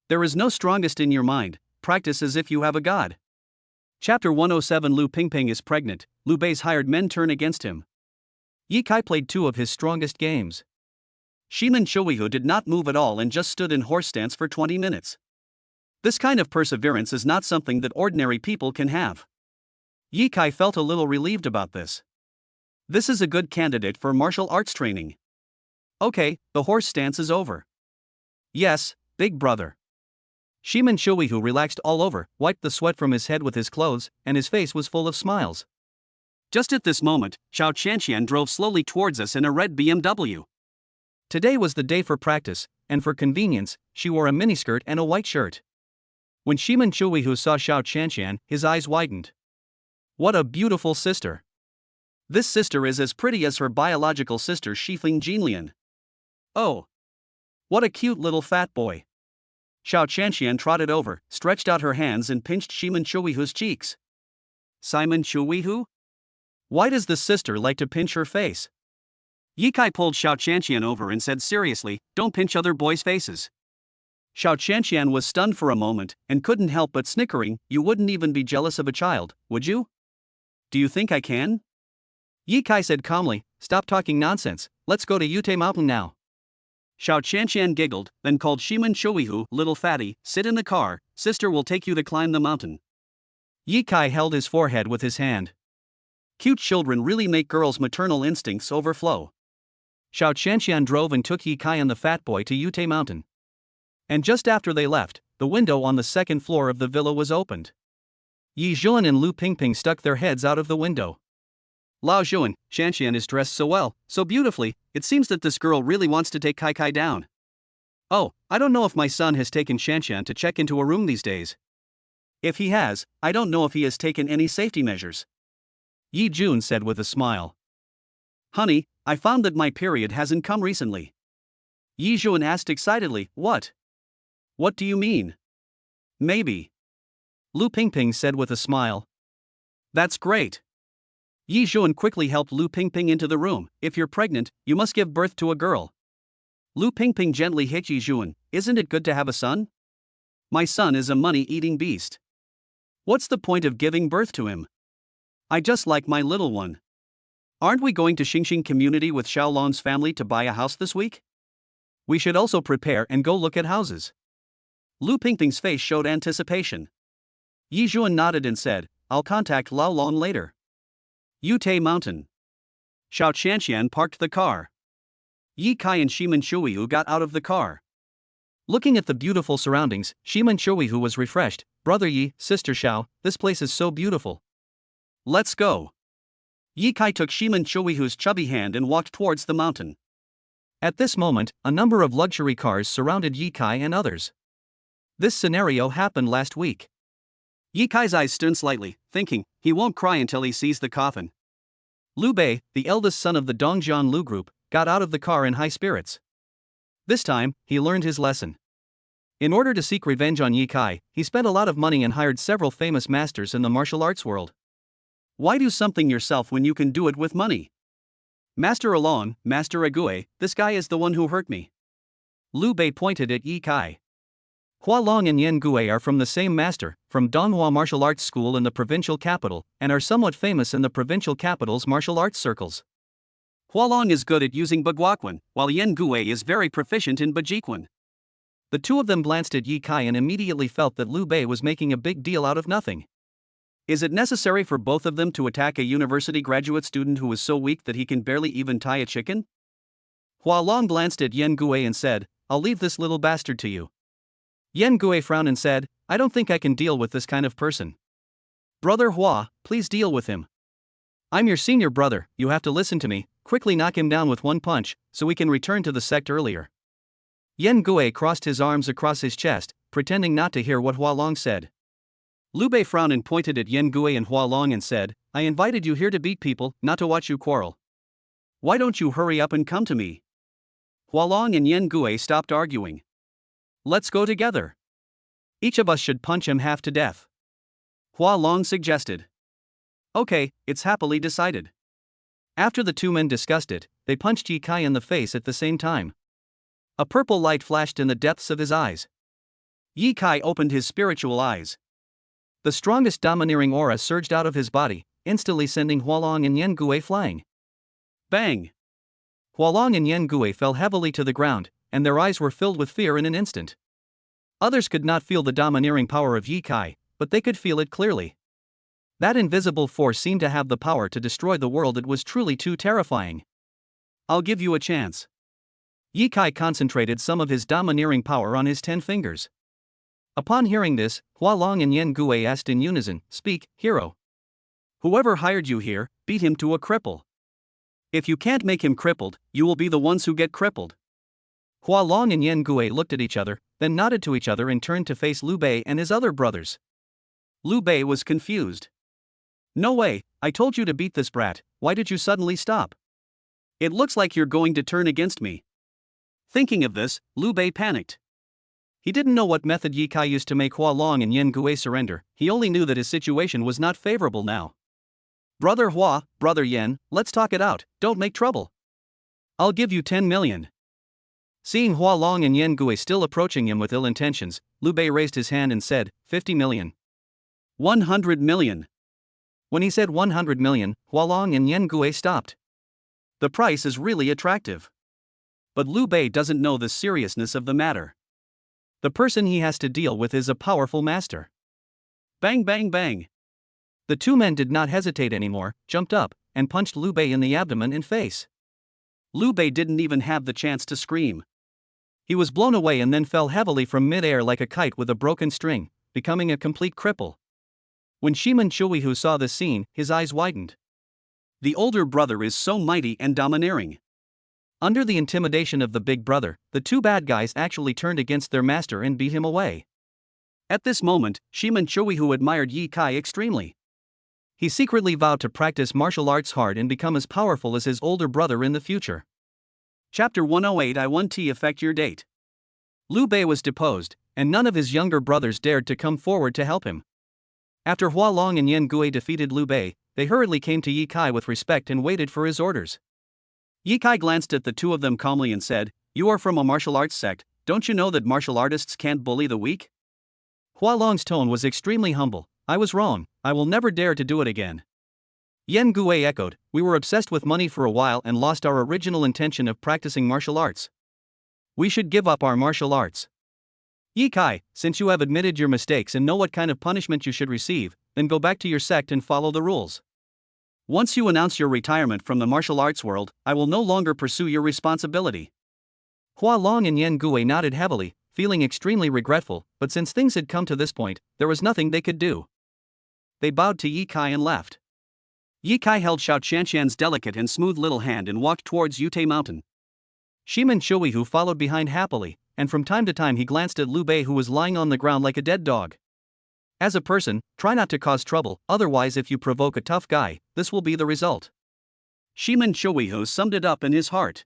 There is no strongest in your mind, practice as if you have a god. Chapter 107 Lu Pingping is pregnant, Liu Bei's hired men turn against him. Ye Kai played 2 of his strongest games. Shiman Chuihu did not move at all and just stood in horse stance for 20 minutes. This kind of perseverance is not something that ordinary people can have. Ye Kai felt a little relieved about this. This is a good candidate for martial arts training. Okay, the horse stance is over. Yes, big brother. Shiman Shuihu relaxed all over, wiped the sweat from his head with his clothes, and his face was full of smiles. Just at this moment, Xiao Qianqian drove slowly towards us in a red BMW. Today was the day for practice, and for convenience, she wore a miniskirt and a white shirt. When Shiman Shuihu saw Xiao Qianqian, his eyes widened. What a beautiful sister! This sister is as pretty as her biological sister Shifeng Jinlian. Oh! What a cute little fat boy! Xiao Qianqian trotted over, stretched out her hands and pinched Shiman Shuihu's cheeks. Simon Shuihu? Why does this sister like to pinch her face? Ye Kai pulled Xiao Qianqian over and said seriously, don't pinch other boys' faces. Xiao Qianqian was stunned for a moment, and couldn't help but snickering. You wouldn't even be jealous of a child, would you? Do you think I can? Ye Kai said calmly, stop talking nonsense, let's go to Yute Mountain now. Xiao Qianqian giggled, then called Shiman Shuihu, little fatty, sit in the car, sister will take you to climb the mountain. Ye Kai held his forehead with his hand. Cute children really make girls' maternal instincts overflow. Xiao Qianqian drove and took Ye Kai and the fat boy to Yute Mountain. And just after they left, the window on the second floor of the villa was opened. Yi Zhuan and Lu Pingping stuck their heads out of the window. Lao Zhuan, Qianqian is dressed so well, so beautifully, it seems that this girl really wants to take Kai Kai down. Oh, I don't know if my son has taken Qianqian to check into a room these days. If he has, I don't know if he has taken any safety measures. Yi Jun said with a smile. Honey, I found that my period hasn't come recently. Yi Zhuan asked excitedly, what? What do you mean? Maybe. Lu Pingping said with a smile. That's great. Yi Zhuan quickly helped Lu Pingping into the room. If you're pregnant, you must give birth to a girl. Lu Pingping gently hit Yi Zhuan. Isn't it good to have a son? My son is a money-eating beast. What's the point of giving birth to him? I just like my little one. Aren't we going to Xingxing community with Xiaolong's family to buy a house this week? We should also prepare and go look at houses. Lu Pingping's face showed anticipation. Yi Zhuan nodded and said, I'll contact Lao Long later. Yute Mountain. Xiao Qianqian parked the car. Ye Kai and Shiman Shuihu got out of the car. Looking at the beautiful surroundings, Shiman Shuihu was refreshed. Brother Yi, sister Xiao, this place is so beautiful. Let's go. Ye Kai took Shiman Shuihu's chubby hand and walked towards the mountain. At this moment, a number of luxury cars surrounded Ye Kai and others. This scenario happened last week. Ye Kai's eyes stirred slightly, thinking, he won't cry until he sees the coffin. Liu Bei, the eldest son of the Dongjian Lu group, got out of the car in high spirits. This time, he learned his lesson. In order to seek revenge on Ye Kai, he spent a lot of money and hired several famous masters in the martial arts world. Why do something yourself when you can do it with money? Master Along, Master Ague, this guy is the one who hurt me. Liu Bei pointed at Ye Kai. Hua Long and Yan Gue are from the same master, from Donghua Martial Arts School in the provincial capital, and are somewhat famous in the provincial capital's martial arts circles. Hua Long is good at using Baguaquan, while Yan Gue is very proficient in Bajiquan. The two of them glanced at Ye Kai and immediately felt that Liu Bei was making a big deal out of nothing. Is it necessary for both of them to attack a university graduate student who is so weak that he can barely even tie a chicken? Hua Long glanced at Yan Gue and said, I'll leave this little bastard to you. Yan Gue frowned and said, I don't think I can deal with this kind of person. Brother Hua, please deal with him. I'm your senior brother, you have to listen to me, quickly knock him down with one punch, so we can return to the sect earlier. Yan Gue crossed his arms across his chest, pretending not to hear what Hua Long said. Liu Bei frowned and pointed at Yan Gue and Hua Long and said, I invited you here to beat people, not to watch you quarrel. Why don't you hurry up and come to me? Hua Long and Yan Gue stopped arguing. Let's go together. Each of us should punch him half to death. Hua Long suggested. Okay, it's happily decided. After the two men discussed it, they punched Ye Kai in the face at the same time. A purple light flashed in the depths of his eyes. Ye Kai opened his spiritual eyes. The strongest domineering aura surged out of his body, instantly sending Hua Long and Yan Gue flying. Bang! Hua Long and Yan Gue fell heavily to the ground, and their eyes were filled with fear in an instant. Others could not feel the domineering power of Ye Kai, but they could feel it clearly. That invisible force seemed to have the power to destroy the world. It was truly too terrifying. I'll give you a chance. Ye Kai concentrated some of his domineering power on his 10 fingers. Upon hearing this, Hua Long and Yen Gui asked in unison, "Speak, hero. Whoever hired you here, beat him to a cripple. If you can't make him crippled, you will be the ones who get crippled." Hua Long and Yen Gui looked at each other, then nodded to each other and turned to face Liu Bei and his other brothers. Liu Bei was confused. "No way, I told you to beat this brat, why did you suddenly stop? It looks like you're going to turn against me." Thinking of this, Liu Bei panicked. He didn't know what method Ye Kai used to make Hua Long and Yen Gui surrender, he only knew that his situation was not favorable now. "Brother Hua, brother Yen, let's talk it out, don't make trouble. I'll give you 10 million. Seeing Hua Long and Yen Gui still approaching him with ill intentions, Liu Bei raised his hand and said, 50 million. 100 million. When he said 100 million, Hua Long and Yen Gui stopped. The price is really attractive. But Liu Bei doesn't know the seriousness of the matter. The person he has to deal with is a powerful master. Bang bang bang. The two men did not hesitate anymore, jumped up, and punched Liu Bei in the abdomen and face. Liu Bei didn't even have the chance to scream. He was blown away and then fell heavily from mid-air like a kite with a broken string, becoming a complete cripple. When Shiman Shuihu saw this scene, his eyes widened. The older brother is so mighty and domineering. Under the intimidation of the big brother, the two bad guys actually turned against their master and beat him away. At this moment, Shiman Shuihu admired Ye Kai extremely. He secretly vowed to practice martial arts hard and become as powerful as his older brother in the future. Chapter 108 I1T affect your date. Liu Bei was deposed, and none of his younger brothers dared to come forward to help him. After Hua Long and Yen Gui defeated Liu Bei, they hurriedly came to Ye Kai with respect and waited for his orders. Ye Kai glanced at the two of them calmly and said, "You are from a martial arts sect, don't you know that martial artists can't bully the weak?" Hua Long's tone was extremely humble. "I was wrong, I will never dare to do it again." Yen Gui echoed, "We were obsessed with money for a while and lost our original intention of practicing martial arts. We should give up our martial arts." Ye Kai, since you have admitted your mistakes and know what kind of punishment you should receive, then go back to your sect and follow the rules. Once you announce your retirement from the martial arts world, I will no longer pursue your responsibility. Hua Long and Yen Gui nodded heavily, feeling extremely regretful, but since things had come to this point, there was nothing they could do. They bowed to Ye Kai and left. Ye Kai held Xiao Qianqian's delicate and smooth little hand and walked towards Yute Mountain. Shiman Shuihu followed behind happily, and from time to time he glanced at Liu Bei who was lying on the ground like a dead dog. As a person, try not to cause trouble, otherwise if you provoke a tough guy, this will be the result. Shiman Shuihu summed it up in his heart.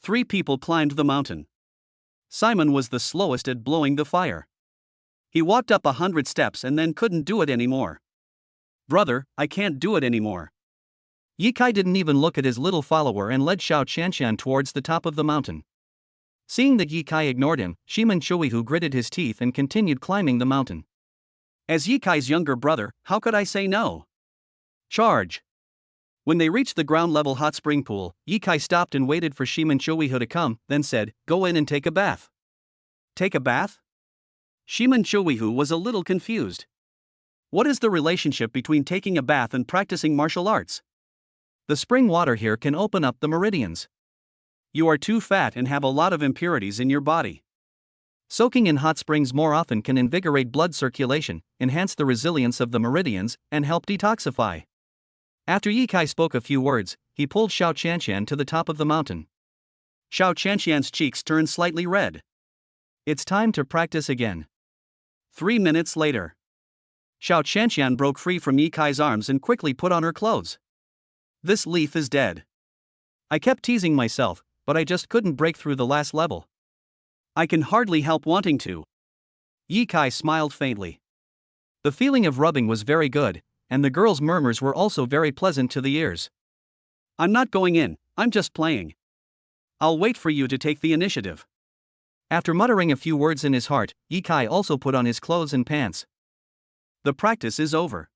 3 people climbed the mountain. Simon was the slowest at blowing the fire. He walked up 100 steps and then couldn't do it anymore. "Brother, I can't do it anymore." Ye Kai didn't even look at his little follower and led Xiao Qianqian towards the top of the mountain. Seeing that Ye Kai ignored him, Shiman Shuihu gritted his teeth and continued climbing the mountain. As Ye Kai's younger brother, how could I say no? Charge! When they reached the ground-level hot spring pool, Ye Kai stopped and waited for Shiman Shuihu to come, then said, "Go in and take a bath." Take a bath? Shiman Shuihu was a little confused. What is the relationship between taking a bath and practicing martial arts? The spring water here can open up the meridians. You are too fat and have a lot of impurities in your body. Soaking in hot springs more often can invigorate blood circulation, enhance the resilience of the meridians, and help detoxify. After Ye Kai spoke a few words, he pulled Xiao Qianqian to the top of the mountain. Xiao Qianqian's cheeks turned slightly red. It's time to practice again. 3 minutes later. Xiao Qianqian broke free from Ye Kai's arms and quickly put on her clothes. This leaf is dead. I kept teasing myself, but I just couldn't break through the last level. I can hardly help wanting to. Ye Kai smiled faintly. The feeling of rubbing was very good, and the girl's murmurs were also very pleasant to the ears. I'm not going in, I'm just playing. I'll wait for you to take the initiative. After muttering a few words in his heart, Ye Kai also put on his clothes and pants. The practice is over.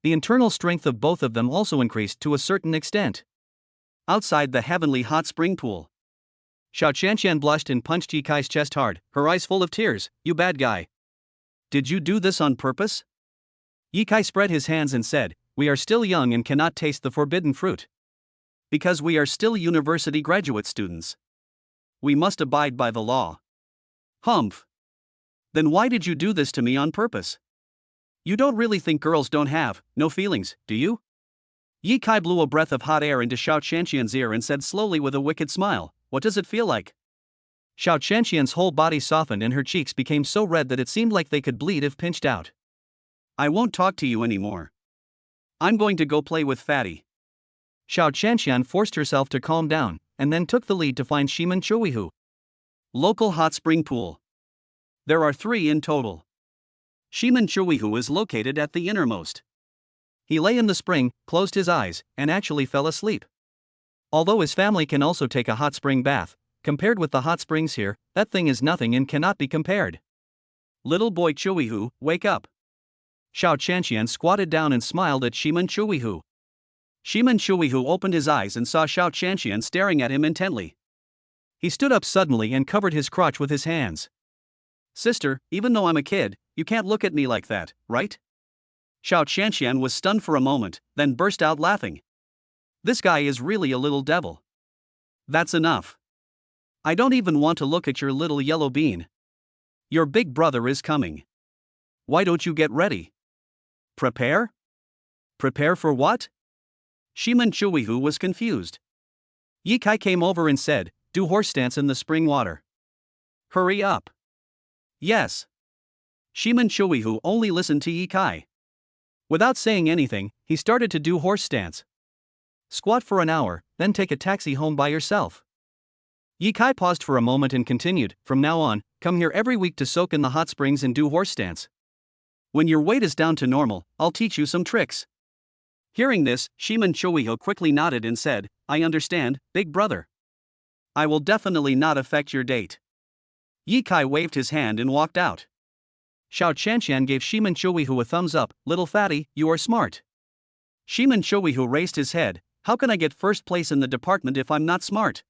The internal strength of both of them also increased to a certain extent. Outside the heavenly hot spring pool, Xiao Qianqian blushed and punched Ye Kai's chest hard, her eyes full of tears. "You bad guy. Did you do this on purpose?" Ye Kai spread his hands and said, "We are still young and cannot taste the forbidden fruit. Because we are still university graduate students. We must abide by the law." Humph. Then why did you do this to me on purpose? You don't really think girls don't have no feelings, do you? Ye Kai blew a breath of hot air into Xiao Shanxian's ear and said slowly with a wicked smile, "What does it feel like?" Xiao Shanxian's whole body softened and her cheeks became so red that it seemed like they could bleed if pinched out. "I won't talk to you anymore. I'm going to go play with Fatty." Xiao Shanxian forced herself to calm down, and then took the lead to find Shiman Chuihu. Local hot spring pool. There are 3 in total. Shiman Chuihu is located at the innermost. He lay in the spring, closed his eyes, and actually fell asleep. Although his family can also take a hot spring bath, compared with the hot springs here, that thing is nothing and cannot be compared. "Little boy Chuihu, wake up." Xiao Shanxian squatted down and smiled at Shiman Chuihu. Shiman Chuihu opened his eyes and saw Xiao Shanxian staring at him intently. He stood up suddenly and covered his crotch with his hands. "Sister, even though I'm a kid, you can't look at me like that, right?" Xiao Shanxian was stunned for a moment, then burst out laughing. "This guy is really a little devil." "That's enough. I don't even want to look at your little yellow bean. Your big brother is coming. Why don't you get ready?" "Prepare? Prepare for what?" Shiman Chuihu was confused. Ye Kai came over and said, "Do horse stance in the spring water." "Hurry up." "Yes." Shiman Chuihu only listened to Ye Kai. Without saying anything, he started to do horse stance. "Squat for an hour, then take a taxi home by yourself." Ye Kai paused for a moment and continued, "From now on, come here every week to soak in the hot springs and do horse stance. When your weight is down to normal, I'll teach you some tricks." Hearing this, Shiman Chuihu quickly nodded and said, "I understand, big brother. I will definitely not affect your date." Ye Kai waved his hand and walked out. Xiao Shanxian gave Shiman Chuihu a thumbs up, "Little fatty, you are smart." Shiman Chuihu raised his head, "How can I get first place in the department if I'm not smart?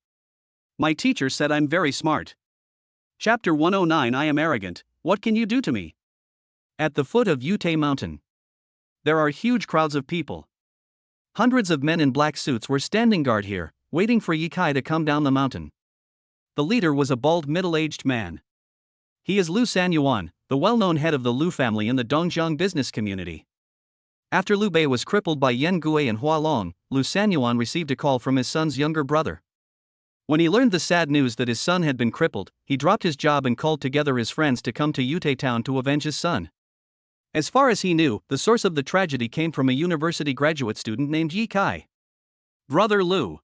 My teacher said I'm very smart." Chapter 109. I am arrogant, what can you do to me? At the foot of Yutei Mountain. There are huge crowds of people. Hundreds of men in black suits were standing guard here, waiting for Ye Kai to come down the mountain. The leader was a bald middle-aged man. He is Lu Sanyuan, the well-known head of the Lu family in the Dongjiang business community. After Liu Bei was crippled by Yan Gui and Hua Long, Lu Sanyuan received a call from his son's younger brother. When he learned the sad news that his son had been crippled, he dropped his job and called together his friends to come to Yutei town to avenge his son. As far as he knew, the source of the tragedy came from a university graduate student named Ye Kai. "Brother Lu,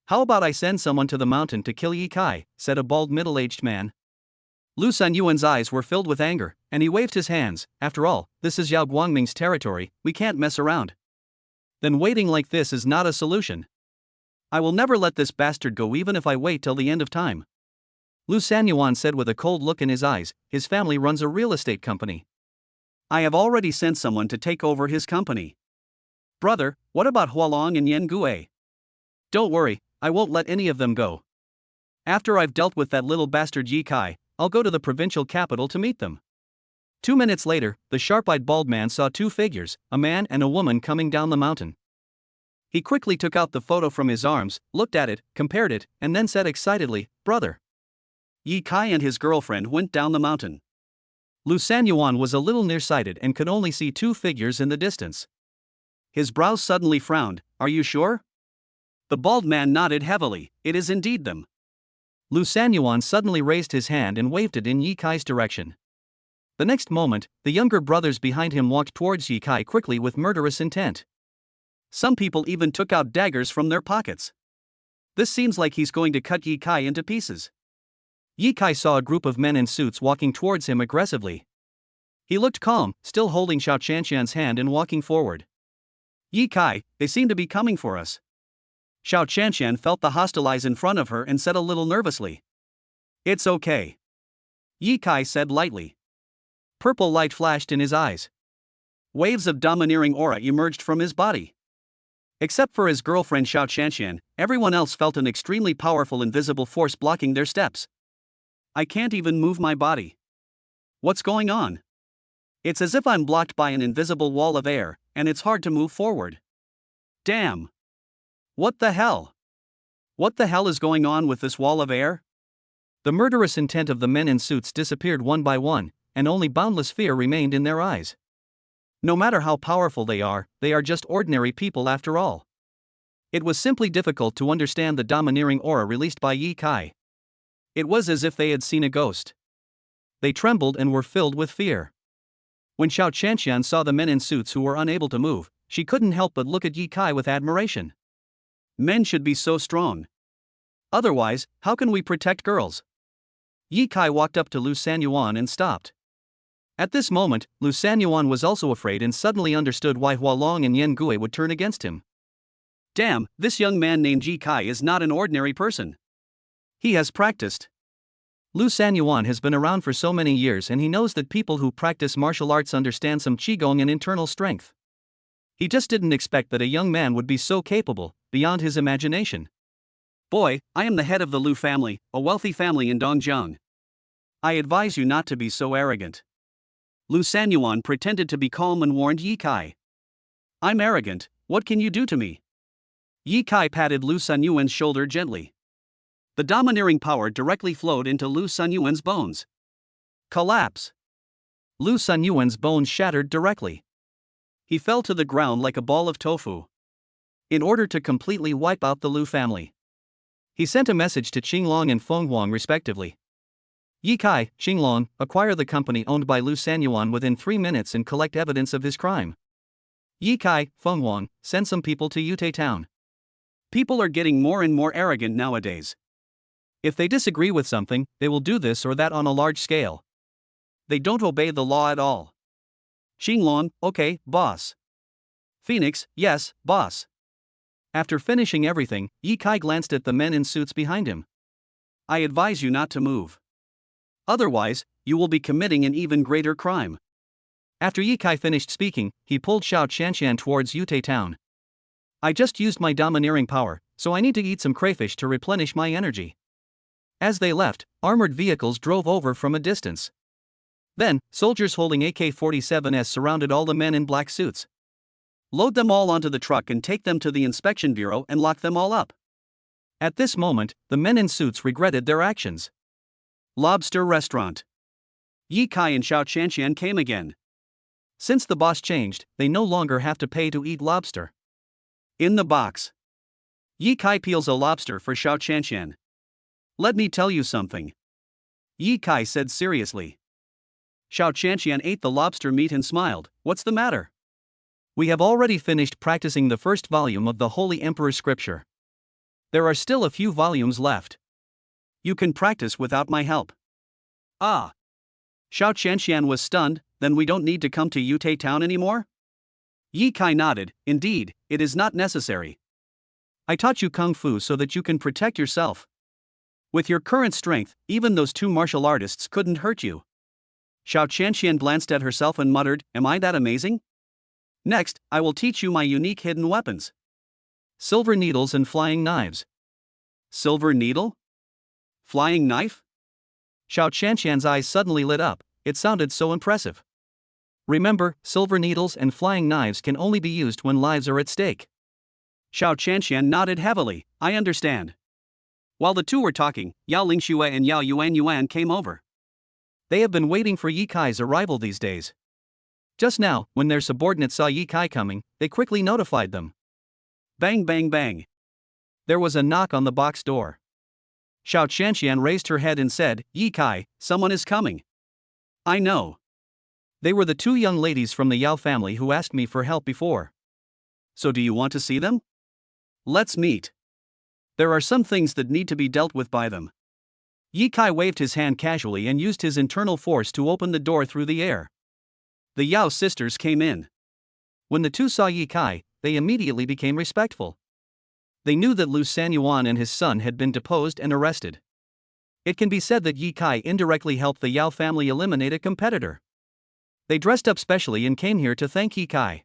how about I send someone to the mountain to kill Ye Kai?" said a bald middle-aged man. Lu Sanyuan's eyes were filled with anger, and he waved his hands. "After all, this is Yao Guangming's territory, we can't mess around." "Then waiting like this is not a solution. I will never let this bastard go even if I wait till the end of time." Lu Sanyuan said with a cold look in his eyes, "His family runs a real estate company. I have already sent someone to take over his company." "Brother, what about Hualong and Yan Gui?" "Don't worry, I won't let any of them go. After I've dealt with that little bastard Ye Kai, I'll go to the provincial capital to meet them." 2 minutes later, the sharp-eyed bald man saw 2 figures, a man and a woman, coming down the mountain. He quickly took out the photo from his arms, looked at it, compared it, and then said excitedly, "Brother." Ye Kai and his girlfriend went down the mountain. Lu Sanyuan was a little nearsighted and could only see 2 figures in the distance. His brows suddenly frowned. "Are you sure?" The bald man nodded heavily. "It is indeed them." Lu Sanyuan suddenly raised his hand and waved it in Ye Kai's direction. The next moment, the younger brothers behind him walked towards Ye Kai quickly with murderous intent. Some people even took out daggers from their pockets. This seems like he's going to cut Ye Kai into pieces. Ye Kai saw a group of men in suits walking towards him aggressively. He looked calm, still holding Xiao Shanxian's hand and walking forward. "Ye Kai, they seem to be coming for us." Xiao Shanxian felt the hostile eyes in front of her and said a little nervously, "It's okay." Ye Kai said lightly. Purple light flashed in his eyes. Waves of domineering aura emerged from his body. Except for his girlfriend Xiao Shanxian, everyone else felt an extremely powerful invisible force blocking their steps. "I can't even move my body. What's going on? It's as if I'm blocked by an invisible wall of air, and it's hard to move forward. Damn! What the hell? What the hell is going on with this wall of air?" The murderous intent of the men in suits disappeared one by one, and only boundless fear remained in their eyes. No matter how powerful they are just ordinary people after all. It was simply difficult to understand the domineering aura released by Yi Kai. It was as if they had seen a ghost. They trembled and were filled with fear. When Xiao Qianqian saw the men in suits who were unable to move, she couldn't help but look at Yi Kai with admiration. Men should be so strong. Otherwise, how can we protect girls? Yi Kai walked up to Lu Sanyuan and stopped. At this moment, Lu Sanyuan was also afraid and suddenly understood why Hualong and Yen Gui would turn against him. Damn, this young man named Yi Kai is not an ordinary person. He has practiced. Lu Sanyuan has been around for so many years and he knows that people who practice martial arts understand some qigong and internal strength. He just didn't expect that a young man would be so capable, beyond his imagination. Boy, I am the head of the Lu family, a wealthy family in Dongjiang. I advise you not to be so arrogant. Lu Sanyuan pretended to be calm and warned Yi Kai. I'm arrogant, what can you do to me? Yi Kai patted Lu Sanyuan's shoulder gently. The domineering power directly flowed into Lu Sanyuan's bones. Collapse. Lu Sanyuan's bones shattered directly. He fell to the ground like a ball of tofu. In order to completely wipe out the Lu family, he sent a message to Qinglong and Feng Huang respectively. Yi Kai, Qinglong, acquire the company owned by Lu Sanyuan within 3 minutes and collect evidence of his crime. Yi Kai, Feng Huang, send some people to Yute town. People are getting more and more arrogant nowadays. If they disagree with something, they will do this or that on a large scale. They don't obey the law at all. Qinglong, okay, boss. Phoenix, yes, boss. After finishing everything, Yi Kai glanced at the men in suits behind him. I advise you not to move. Otherwise, you will be committing an even greater crime. After Yi Kai finished speaking, he pulled Xiao Qianqian towards Yute town. I just used my domineering power, so I need to eat some crayfish to replenish my energy. As they left, armored vehicles drove over from a distance. Then, soldiers holding AK-47s surrounded all the men in black suits. Load them all onto the truck and take them to the inspection bureau and lock them all up. At this moment, the men in suits regretted their actions. Lobster restaurant. Yi Kai and Xiao Qianqian came again. Since the boss changed, they no longer have to pay to eat lobster. In the box. Yi Kai peels a lobster for Xiao Qianqian. Let me tell you something. Yi Kai said seriously. Xiao Qianqian ate the lobster meat and smiled. What's the matter? We have already finished practicing the first volume of the Holy Emperor's scripture. There are still a few volumes left. You can practice without my help. Ah. Xiao Qianqian was stunned, then we don't need to come to Yute town anymore? Yi Kai nodded, indeed, it is not necessary. I taught you kung fu so that you can protect yourself. With your current strength, even those 2 martial artists couldn't hurt you. Xiao Qianqian glanced at herself and muttered, am I that amazing? Next, I will teach you my unique hidden weapons. Silver needles and flying knives. Silver needle? Flying knife? Xiao Qianqian's eyes suddenly lit up, it sounded so impressive. Remember, silver needles and flying knives can only be used when lives are at stake. Xiao Qianqian nodded heavily, I understand. While the two were talking, Yao Lingxue and Yao Yuan came over. They have been waiting for Yi Kai's arrival these days. Just now, when their subordinates saw Yi Kai coming, they quickly notified them. Bang bang bang. There was a knock on the box door. Xiao Qianqian raised her head and said, Yi Kai, someone is coming. I know. They were the 2 young ladies from the Yao family who asked me for help before. So do you want to see them? Let's meet. There are some things that need to be dealt with by them. Yi Kai waved his hand casually and used his internal force to open the door through the air. The Yao sisters came in. When the 2 saw Yi Kai, they immediately became respectful. They knew that Lu Sanyuan and his son had been deposed and arrested. It can be said that Yi Kai indirectly helped the Yao family eliminate a competitor. They dressed up specially and came here to thank Yi Kai.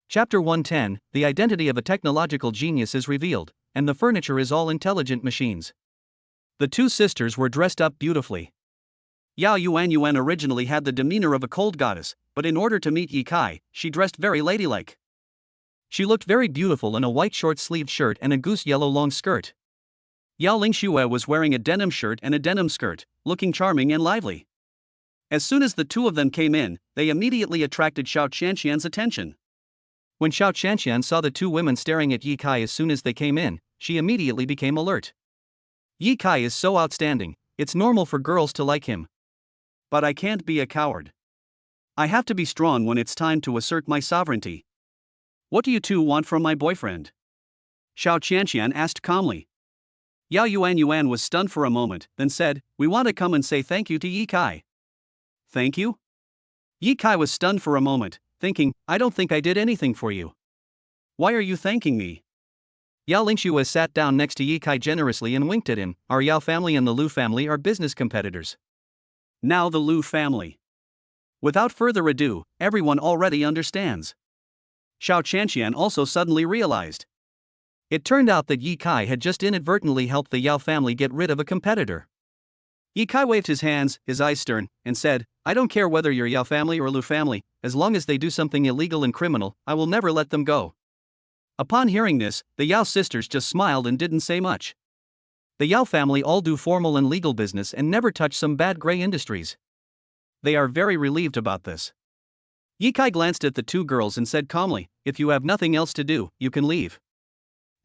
Chapter 110, the identity of a technological genius is revealed, and the furniture is all intelligent machines. The 2 sisters were dressed up beautifully. Yao Yuan originally had the demeanor of a cold goddess, but in order to meet Yi Kai, she dressed very ladylike. She looked very beautiful in a white short-sleeved shirt and a goose yellow long skirt. Yao Lingxue was wearing a denim shirt and a denim skirt, looking charming and lively. As soon as the two of them came in, they immediately attracted Xiao Qianqian's attention. When Xiao Qianqian saw the two women staring at Ye Kai as soon as they came in, she immediately became alert. Ye Kai is so outstanding, it's normal for girls to like him. But I can't be a coward. I have to be strong when it's time to assert my sovereignty. What do you two want from my boyfriend? Xiao Qianqian asked calmly. Yao Yuan was stunned for a moment, then said, we want to come and say thank you to Ye Kai. Thank you? Ye Kai was stunned for a moment, thinking, I don't think I did anything for you. Why are you thanking me? Yao Lingxue sat down next to Ye Kai generously and winked at him. Our Yao family and the Lu family are business competitors. Now the Lu family. Without further ado, everyone already understands. Xiao Qianqian also suddenly realized. It turned out that Ye Kai had just inadvertently helped the Yao family get rid of a competitor. Ye Kai waved his hands, his eyes stern, and said, I don't care whether you're Yao family or Lu family, as long as they do something illegal and criminal, I will never let them go. Upon hearing this, the Yao sisters just smiled and didn't say much. The Yao family all do formal and legal business and never touch some bad gray industries. They are very relieved about this. Ye Kai glanced at the two girls and said calmly, if you have nothing else to do, you can leave.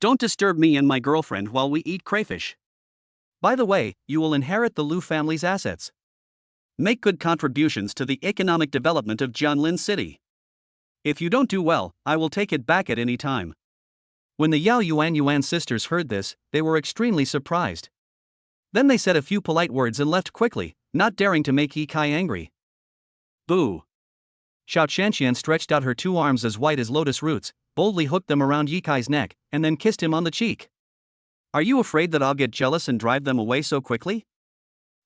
Don't disturb me and my girlfriend while we eat crayfish. By the way, you will inherit the Lu family's assets. Make good contributions to the economic development of Jianlin City. If you don't do well, I will take it back at any time. When the Yao Yuan sisters heard this, they were extremely surprised. Then they said a few polite words and left quickly, not daring to make Ye Kai angry. Boo! Xiao Qianqian stretched out her two arms as white as lotus roots, boldly hooked them around Ye Kai's neck, and then kissed him on the cheek. Are you afraid that I'll get jealous and drive them away so quickly?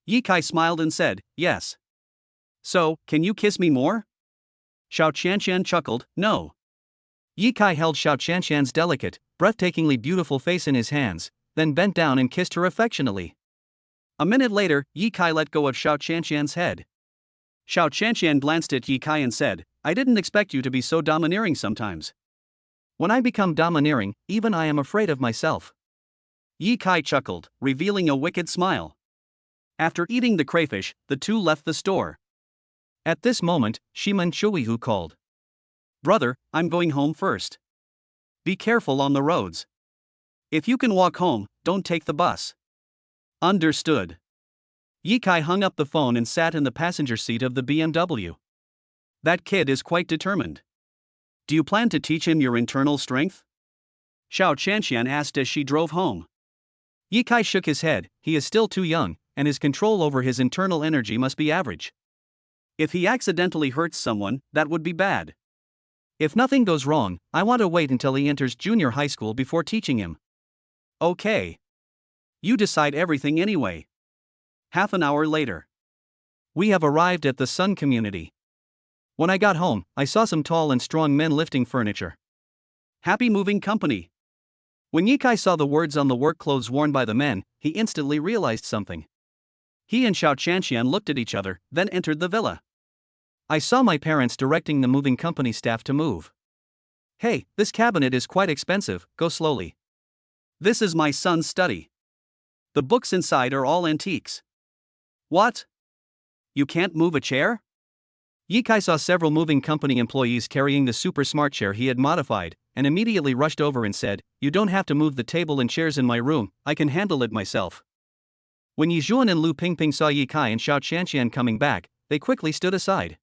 Ye Kai smiled and said, yes. So, can you kiss me more? Xiao Qianqian chuckled, no. Ye Kai held Xiao Qianqian's delicate, breathtakingly beautiful face in his hands, then bent down and kissed her affectionately. A minute later, Ye Kai let go of Xiao Qianqian's head. Xiao Qianqian glanced at Ye Kai and said, I didn't expect you to be so domineering sometimes. When I become domineering, even I am afraid of myself. Ye Kai chuckled, revealing a wicked smile. After eating the crayfish, the two left the store. At this moment, Shiman Chuihu called. Brother, I'm going home first. Be careful on the roads. If you can walk home, don't take the bus. Understood. Ye Kai hung up the phone and sat in the passenger seat of the BMW. That kid is quite determined. Do you plan to teach him your internal strength? Xiao Qianqian asked as she drove home. Ye Kai shook his head, he is still too young, and his control over his internal energy must be average. If he accidentally hurts someone, that would be bad. If nothing goes wrong, I want to wait until he enters junior high school before teaching him. Okay. You decide everything anyway. Half an hour later. We have arrived at the Sun community. When I got home, I saw some tall and strong men lifting furniture. Happy moving company. When Ye Kai saw the words on the work clothes worn by the men, he instantly realized something. He and Xiao Qianqian looked at each other, then entered the villa. I saw my parents directing the moving company staff to move. Hey, this cabinet is quite expensive, go slowly. This is my son's study. The books inside are all antiques. What? You can't move a chair? Ye Kai saw several moving company employees carrying the super smart chair he had modified, and immediately rushed over and said, you don't have to move the table and chairs in my room, I can handle it myself. When Yi Zhuan and Lu Pingping saw Ye Kai and Xiao Qianqian coming back, they quickly stood aside.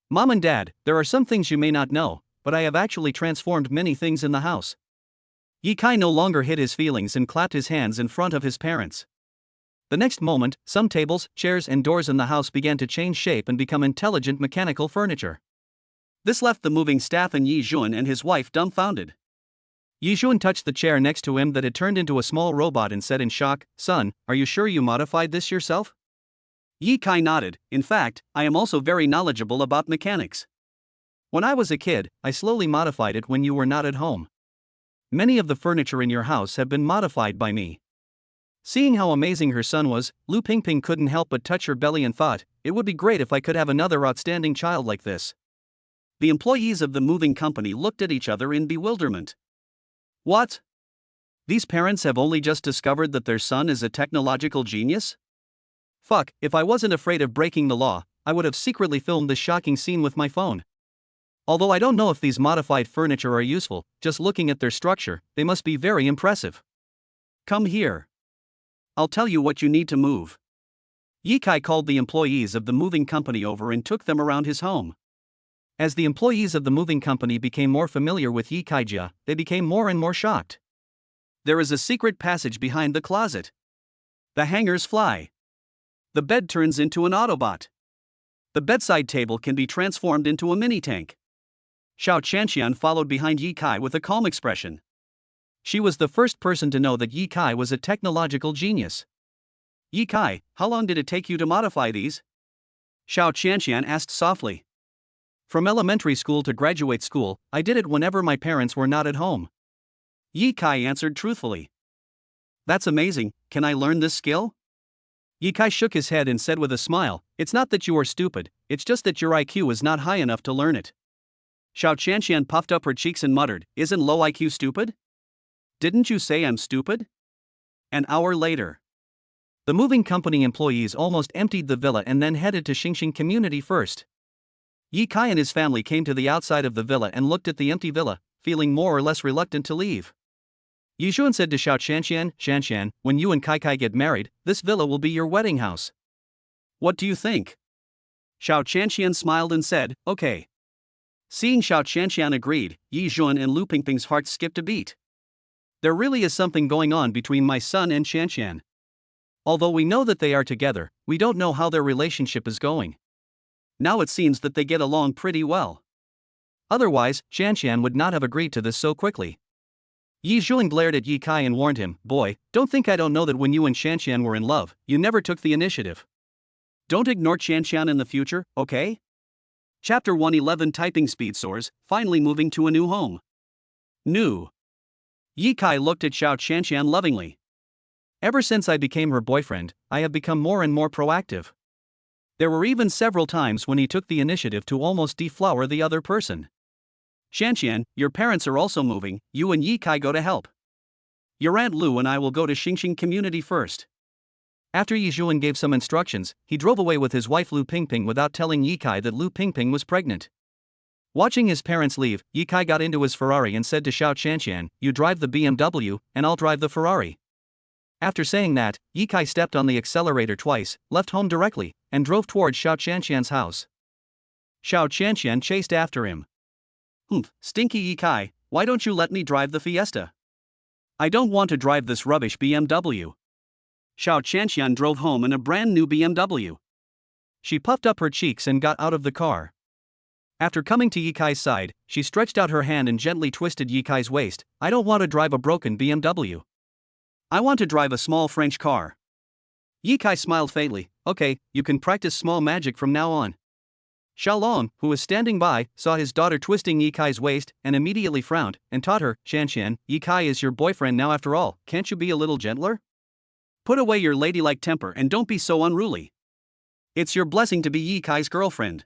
Mom and Dad, there are some things you may not know, but I have actually transformed many things in the house. Ye Kai no longer hid his feelings and clapped his hands in front of his parents. The next moment, some tables, chairs and doors in the house began to change shape and become intelligent mechanical furniture. This left the moving staff and Yi Zhuan and his wife dumbfounded. Yi Zhuan touched the chair next to him that had turned into a small robot and said in shock, Son, are you sure you modified this yourself? Ye Kai nodded, in fact, I am also very knowledgeable about mechanics. When I was a kid, I slowly modified it when you were not at home. Many of the furniture in your house have been modified by me. Seeing how amazing her son was, Lu Pingping couldn't help but touch her belly and thought, it would be great if I could have another outstanding child like this. The employees of the moving company looked at each other in bewilderment. What? These parents have only just discovered that their son is a technological genius? Fuck, if I wasn't afraid of breaking the law, I would have secretly filmed this shocking scene with my phone. Although I don't know if these modified furniture are useful, just looking at their structure, they must be very impressive. Come here. I'll tell you what you need to move. Yikai called the employees of the moving company over and took them around his home. As the employees of the moving company became more familiar with Yikaija, they became more and more shocked. There is a secret passage behind the closet. The hangers fly. The bed turns into an Autobot. The bedside table can be transformed into a mini-tank. Xiao Chanxian followed behind Yi Kai with a calm expression. She was the first person to know that Yi Kai was a technological genius. Yi Kai, how long did it take you to modify these? Xiao Chanxian asked softly. From elementary school to graduate school, I did it whenever my parents were not at home. Yi Kai answered truthfully. That's amazing, can I learn this skill? Yi Kai shook his head and said with a smile, it's not that you are stupid, it's just that your IQ is not high enough to learn it. Xiao Chanxian puffed up her cheeks and muttered, isn't low IQ stupid? Didn't you say I'm stupid? An hour later. The moving company employees almost emptied the villa and then headed to Xingxing Community first. Yi Kai and his family came to the outside of the villa and looked at the empty villa, feeling more or less reluctant to leave. Yi Xuan said to Xiao Shanshan, when you and Kai Kai get married, this villa will be your wedding house. What do you think? Xiao Chanxian smiled and said, okay. Seeing Xiao Chanxian agreed, Yi Xuan and Lu Pingping's hearts skipped a beat. There really is something going on between my son and Shanshan. Although we know that they are together, we don't know how their relationship is going. Now it seems that they get along pretty well. Otherwise, Shanshan would not have agreed to this so quickly. Yi Xuan glared at Yi Kai and warned him, boy, don't think I don't know that when you and Shanshan were in love, you never took the initiative. Don't ignore Shanshan in the future, okay? Chapter 111 Typing speed soars, finally moving to a new home. New. Yi Kai looked at Xiao Shanshan lovingly. Ever since I became her boyfriend, I have become more and more proactive. There were even several times when he took the initiative to almost deflower the other person. Shanshan, your parents are also moving, you and Yi Kai go to help. Your Aunt Lu and I will go to Xingxing Community first. After Yi Xuan gave some instructions, he drove away with his wife Lu Pingping without telling Yi Kai that Lu Pingping was pregnant. Watching his parents leave, Yi Kai got into his Ferrari and said to Xiao Shanshan, you drive the BMW, and I'll drive the Ferrari. After saying that, Yi Kai stepped on the accelerator twice, left home directly, and drove towards Xiao Shanshan's house. Xiao Shanshan chased after him. Stinky Yi Kai, why don't you let me drive the Fiesta? I don't want to drive this rubbish BMW. Xiao Shanshan drove home in a brand new BMW. She puffed up her cheeks and got out of the car. After coming to Yi Kai's side, she stretched out her hand and gently twisted Yi Kai's waist. I don't want to drive a broken BMW. I want to drive a small French car. Yi Kai smiled faintly. Okay, you can practice small magic from now on. Xiaolong, who was standing by, saw his daughter twisting Yi Kai's waist and immediately frowned and taught her, Shanshan, Yi Kai is your boyfriend now after all, can't you be a little gentler? Put away your ladylike temper and don't be so unruly. It's your blessing to be Yi Kai's girlfriend.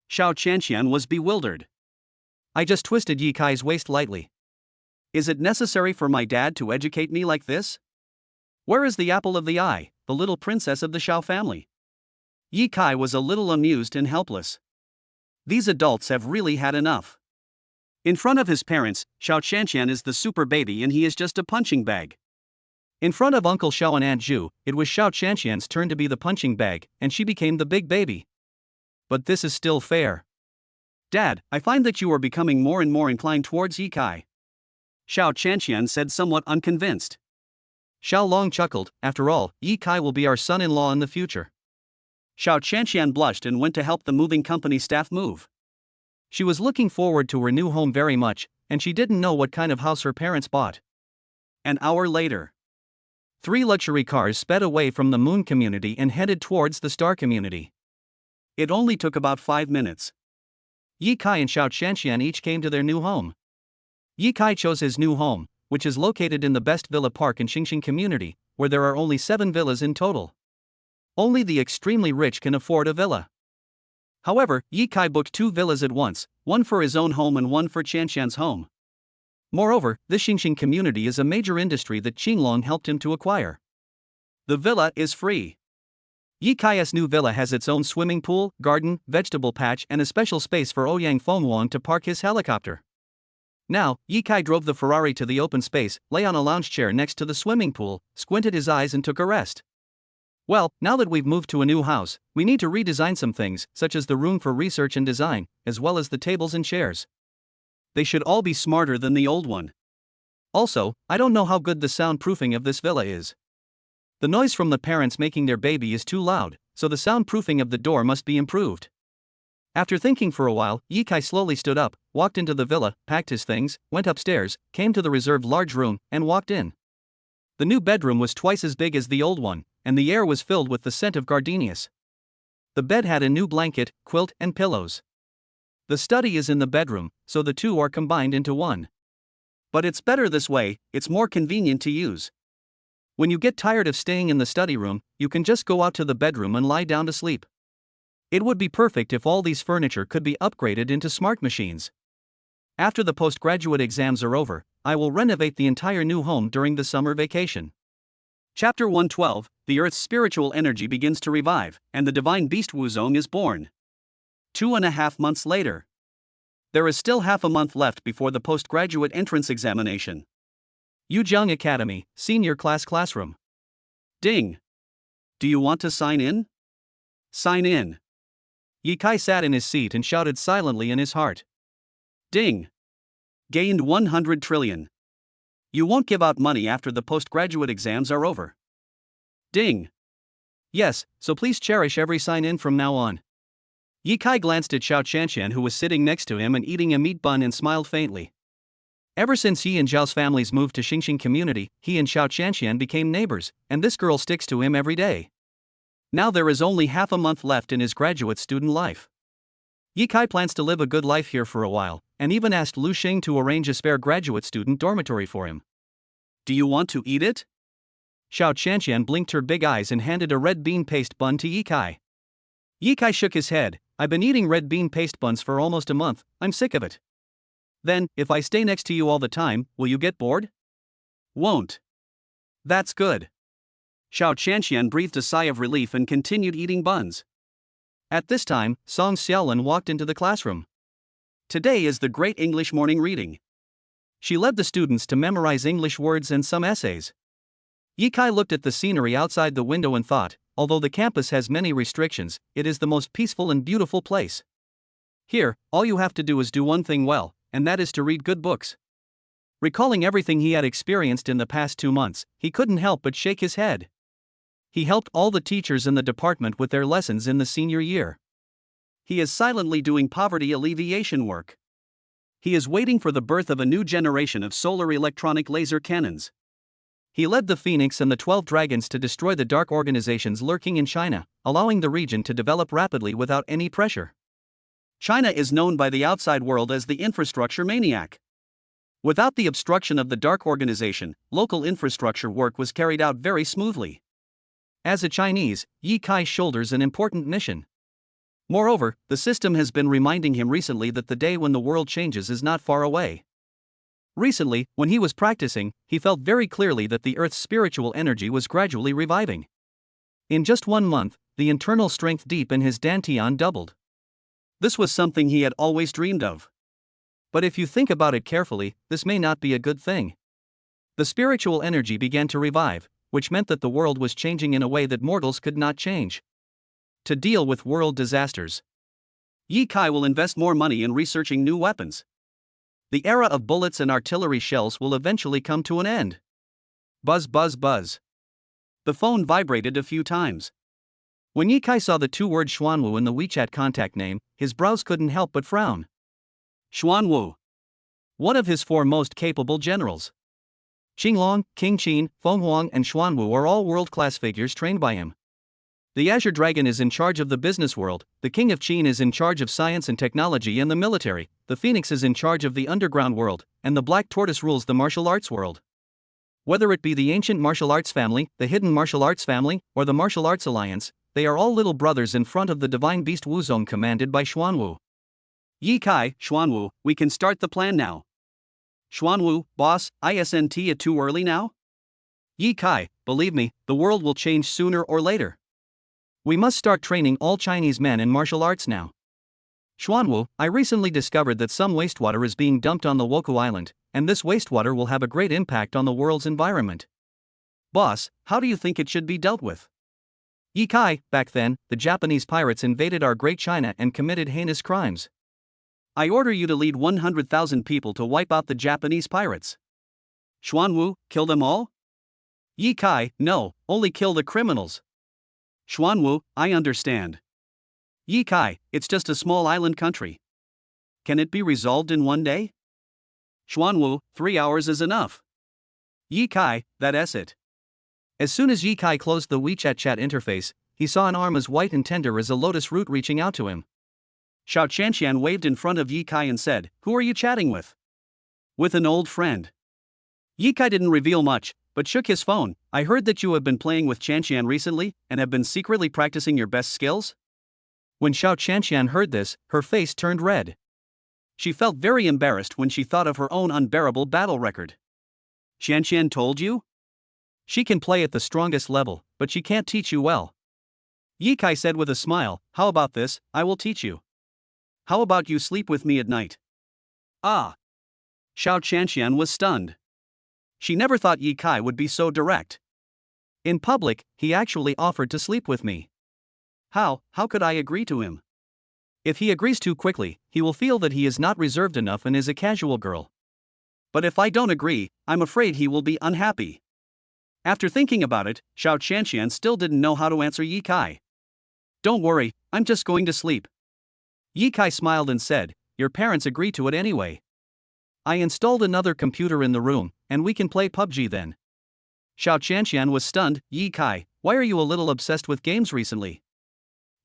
Xiao Shanshan was bewildered. I just twisted Yi Kai's waist lightly. Is it necessary for my dad to educate me like this? Where is the apple of the eye, the little princess of the Xiao family? Yi Kai was a little amused and helpless. These adults have really had enough. In front of his parents, Xiao Shanshan is the super baby and he is just a punching bag. In front of Uncle Xiao and Aunt Zhu, it was Xiao Shanshan's turn to be the punching bag, and she became the big baby. But this is still fair. Dad, I find that you are becoming more and more inclined towards Yi Kai. Xiao Shanshan said somewhat unconvinced. Xiaolong chuckled, after all, Yi Kai will be our son-in-law in the future. Xiao Shanshan blushed and went to help the moving company staff move. She was looking forward to her new home very much, and she didn't know what kind of house her parents bought. An hour later. 3 luxury cars sped away from the Moon community and headed towards the Star community. It only took about 5 minutes. Yi Kai and Xiao Shanshan each came to their new home. Yi Kai chose his new home, which is located in the best villa park in Xingxing community, where there are only 7 villas in total. Only the extremely rich can afford a villa. However, Yi Kai booked 2 villas at once, one for his own home and one for Shanshan's home. Moreover, this Xinjiang community is a major industry that Qinglong helped him to acquire. The villa is free. Yi Kai's new villa has its own swimming pool, garden, vegetable patch, and a special space for Ouyang Fenghuang to park his helicopter. Now, Yi Kai drove the Ferrari to the open space, lay on a lounge chair next to the swimming pool, squinted his eyes and took a rest. Well, now that we've moved to a new house, we need to redesign some things, such as the room for research and design, as well as the tables and chairs. They should all be smarter than the old one. Also, I don't know how good the soundproofing of this villa is. The noise from the parents making their baby is too loud, so the soundproofing of the door must be improved. After thinking for a while, Yi Kai slowly stood up, walked into the villa, packed his things, went upstairs, came to the reserved large room, and walked in. The new bedroom was twice as big as the old one, and the air was filled with the scent of gardenias. The bed had a new blanket, quilt, and pillows. The study is in the bedroom, so the two are combined into one. But it's better this way, it's more convenient to use. When you get tired of staying in the study room, you can just go out to the bedroom and lie down to sleep. It would be perfect if all these furniture could be upgraded into smart machines. After the postgraduate exams are over, I will renovate the entire new home during the summer vacation. Chapter 112, the Earth's spiritual energy begins to revive, and the divine beast Wuzong is born. 2.5 months later. There is still half a month left before the postgraduate entrance examination. Yujiang Academy, Senior Class Classroom. Ding! Do you want to sign in? Sign in. Yi Kai sat in his seat and shouted silently in his heart. Ding! Gained 100 trillion. You won't give out money after the postgraduate exams are over. Ding! Yes, so please cherish every sign-in from now on. Yi Kai glanced at Xiao Qianqian, who was sitting next to him and eating a meat bun, and smiled faintly. Ever since Yi and Zhao's families moved to Xinjiang community, he and Xiao Qianqian became neighbors, and this girl sticks to him every day. Now there is only half a month left in his graduate student life. Yi Kai plans to live a good life here for a while, and even asked Lu Xing to arrange a spare graduate student dormitory for him. Do you want to eat it? Xiao Qianqian blinked her big eyes and handed a red bean paste bun to Yi Kai. Yi Kai shook his head. I've been eating red bean paste buns for almost a month, I'm sick of it. Then, if I stay next to you all the time, will you get bored? Won't. That's good. Xiao Qianqian breathed a sigh of relief and continued eating buns. At this time, Song Xiaolin walked into the classroom. Today is the Great English Morning Reading. She led the students to memorize English words and some essays. Yi Kai looked at the scenery outside the window and thought, although the campus has many restrictions, it is the most peaceful and beautiful place. Here, all you have to do is do one thing well, and that is to read good books. Recalling everything he had experienced in the past 2 months, he couldn't help but shake his head. He helped all the teachers in the department with their lessons in the senior year. He is silently doing poverty alleviation work. He is waiting for the birth of a new generation of solar electronic laser cannons. He led the Phoenix and the 12 Dragons to destroy the dark organizations lurking in China, allowing the region to develop rapidly without any pressure. China is known by the outside world as the infrastructure maniac. Without the obstruction of the dark organization, local infrastructure work was carried out very smoothly. As a Chinese, Yi Kai shoulders an important mission. Moreover, the system has been reminding him recently that the day when the world changes is not far away. Recently, when he was practicing, he felt very clearly that the Earth's spiritual energy was gradually reviving. In just 1 month, the internal strength deep in his dantian doubled. This was something he had always dreamed of. But if you think about it carefully, this may not be a good thing. The spiritual energy began to revive, which meant that the world was changing in a way that mortals could not change. To deal with world disasters, Yi Kai will invest more money in researching new weapons. The era of bullets and artillery shells will eventually come to an end. Buzz buzz buzz. The phone vibrated a few times. When Yi Kai saw the 2-word Xuanwu in the WeChat contact name, his brows couldn't help but frown. Xuanwu. One of his 4 most capable generals. Qinglong, King Qin, Fenghuang and Xuanwu are all world-class figures trained by him. The Azure Dragon is in charge of the business world, the King of Qin is in charge of science and technology and the military, the Phoenix is in charge of the underground world, and the Black Tortoise rules the martial arts world. Whether it be the ancient martial arts family, the hidden martial arts family, or the martial arts alliance, they are all little brothers in front of the divine beast Wuzong commanded by Xuanwu. Yi Kai, Xuanwu, we can start the plan now. Xuanwu, boss, isn't it too early now? Yi Kai, believe me, the world will change sooner or later. We must start training all Chinese men in martial arts now. Xuanwu, I recently discovered that some wastewater is being dumped on the Woku Island, and this wastewater will have a great impact on the world's environment. Boss, how do you think it should be dealt with? Yi Kai, back then, the Japanese pirates invaded our great China and committed heinous crimes. I order you to lead 100,000 people to wipe out the Japanese pirates. Xuanwu, kill them all? Yi Kai, no, only kill the criminals. Xuanwu, I understand. Yi Kai, it's just a small island country. Can it be resolved in one day? Xuanwu, 3 hours is enough. Yi Kai, that's it. As soon as Yi Kai closed the WeChat chat interface, he saw an arm as white and tender as a lotus root reaching out to him. Xiao Qianqian waved in front of Yi Kai and said, "Who are you chatting with?" "With an old friend." Yi Kai didn't reveal much, but shook his phone. "I heard that you have been playing with Qianqian recently, and have been secretly practicing your best skills?" When Xiao Qianqian heard this, her face turned red. She felt very embarrassed when she thought of her own unbearable battle record. "Qianqian told you? She can play at the strongest level, but she can't teach you well." Yi Kai said with a smile, "How about this, I will teach you. How about you sleep with me at night?" Ah! Xiao Qianqian was stunned. She never thought Yi Kai would be so direct. In public, he actually offered to sleep with me. How could I agree to him? If he agrees too quickly, he will feel that he is not reserved enough and is a casual girl. But if I don't agree, I'm afraid he will be unhappy. After thinking about it, Xiao Qianqian still didn't know how to answer Yi Kai. "Don't worry, I'm just going to sleep." Yi Kai smiled and said, "Your parents agreed to it anyway. I installed another computer in the room, and we can play PUBG then." Xiao Qianqian was stunned. "Yi Kai, why are you a little obsessed with games recently?"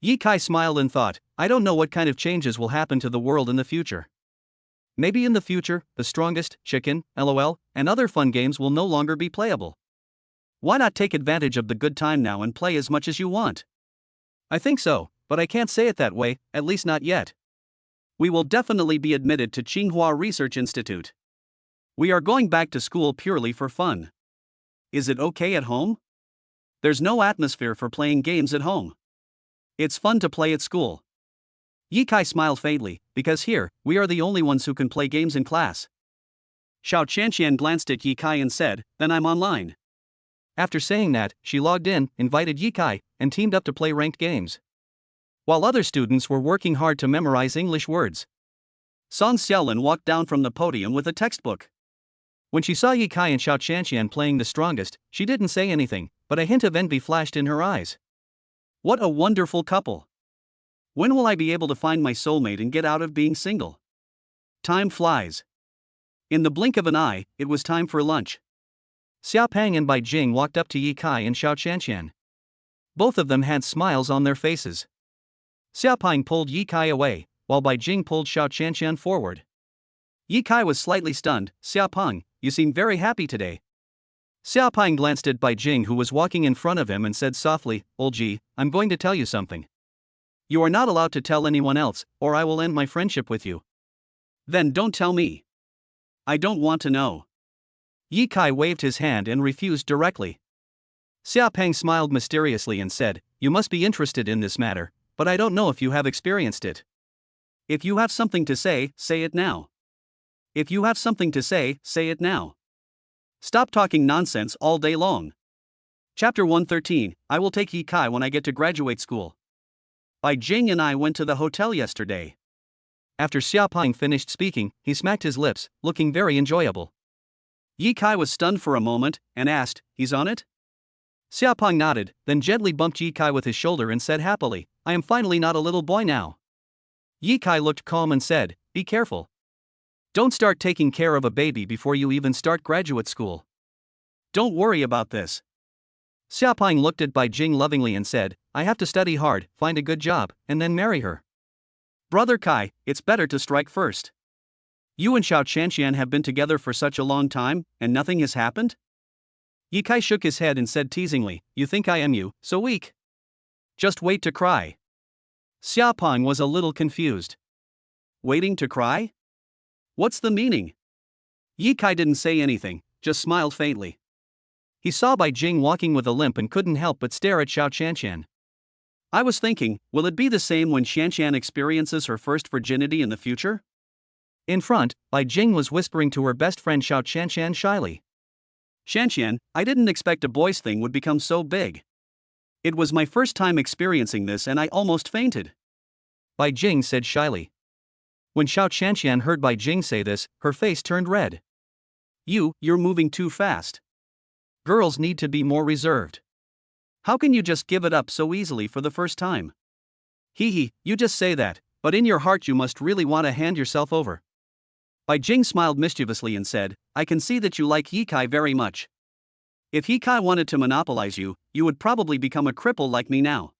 Yi Kai smiled and thought, "I don't know what kind of changes will happen to the world in the future. Maybe in the future, the strongest, chicken, LOL, and other fun games will no longer be playable. Why not take advantage of the good time now and play as much as you want?" "I think so, but I can't say it that way, at least not yet. We will definitely be admitted to Tsinghua Research Institute. We are going back to school purely for fun. Is it okay at home? There's no atmosphere for playing games at home. It's fun to play at school." Yi Kai smiled faintly, "Because here, we are the only ones who can play games in class." Xiao Qianqian glanced at Yi Kai and said, "Then I'm online." After saying that, she logged in, invited Yi Kai, and teamed up to play ranked games. While other students were working hard to memorize English words, Song Xiaolin walked down from the podium with a textbook. When she saw Yi Kai and Xiao Qianqian playing the strongest, she didn't say anything, but a hint of envy flashed in her eyes. What a wonderful couple! When will I be able to find my soulmate and get out of being single? Time flies. In the blink of an eye, it was time for lunch. Xiaopang and Bai Jing walked up to Yi Kai and Xiao Qianqian. Both of them had smiles on their faces. Xiaopang pulled Yi Kai away, while Bai Jing pulled Xiao Qianqian forward. Yi Kai was slightly stunned. "Xiaopang, you seem very happy today." Xiaopang glanced at Bai Jing, who was walking in front of him, and said softly, "Old Ji, I'm going to tell you something. You are not allowed to tell anyone else, or I will end my friendship with you." "Then don't tell me. I don't want to know." Yi Kai waved his hand and refused directly. Xiaopang smiled mysteriously and said, "You must be interested in this matter, but I don't know if you have experienced it. If you have something to say, say it now. If you have something to say, say it now. Stop talking nonsense all day long." Chapter 113, I will take Yi Kai when I get to graduate school. Bai Jing and I went to the hotel yesterday. After Xiaopang finished speaking, he smacked his lips, looking very enjoyable. Yi Kai was stunned for a moment, and asked, "He's on it?" Xiaopang nodded, then gently bumped Yi Kai with his shoulder and said happily, "I am finally not a little boy now." Yi Kai looked calm and said, "Be careful. Don't start taking care of a baby before you even start graduate school. Don't worry about this." Xiaopang looked at Bai Jing lovingly and said, "I have to study hard, find a good job, and then marry her. Brother Kai, it's better to strike first. You and Xiao Qianqian have been together for such a long time, and nothing has happened?" Yi Kai shook his head and said teasingly, "You think I am so weak? Just wait to cry." Xiaopang was a little confused. Waiting to cry? What's the meaning? Ye Kai didn't say anything, just smiled faintly. He saw Bai Jing walking with a limp and couldn't help but stare at Xiao Qianqian. I was thinking, will it be the same when Qianqian experiences her first virginity in the future? In front, Bai Jing was whispering to her best friend Xiao Qianqian shyly. Qianqian, I didn't expect a boys thing would become so big. It was my first time experiencing this and I almost fainted. Bai Jing said shyly. When Xiao Qianqian heard Bai Jing say this, her face turned red. You're moving too fast. Girls need to be more reserved. How can you just give it up so easily for the first time? Hee, you just say that, but in your heart you must really want to hand yourself over. Bai Jing smiled mischievously and said, I can see that you like Ye Kai very much. If Ye Kai wanted to monopolize you, you would probably become a cripple like me now.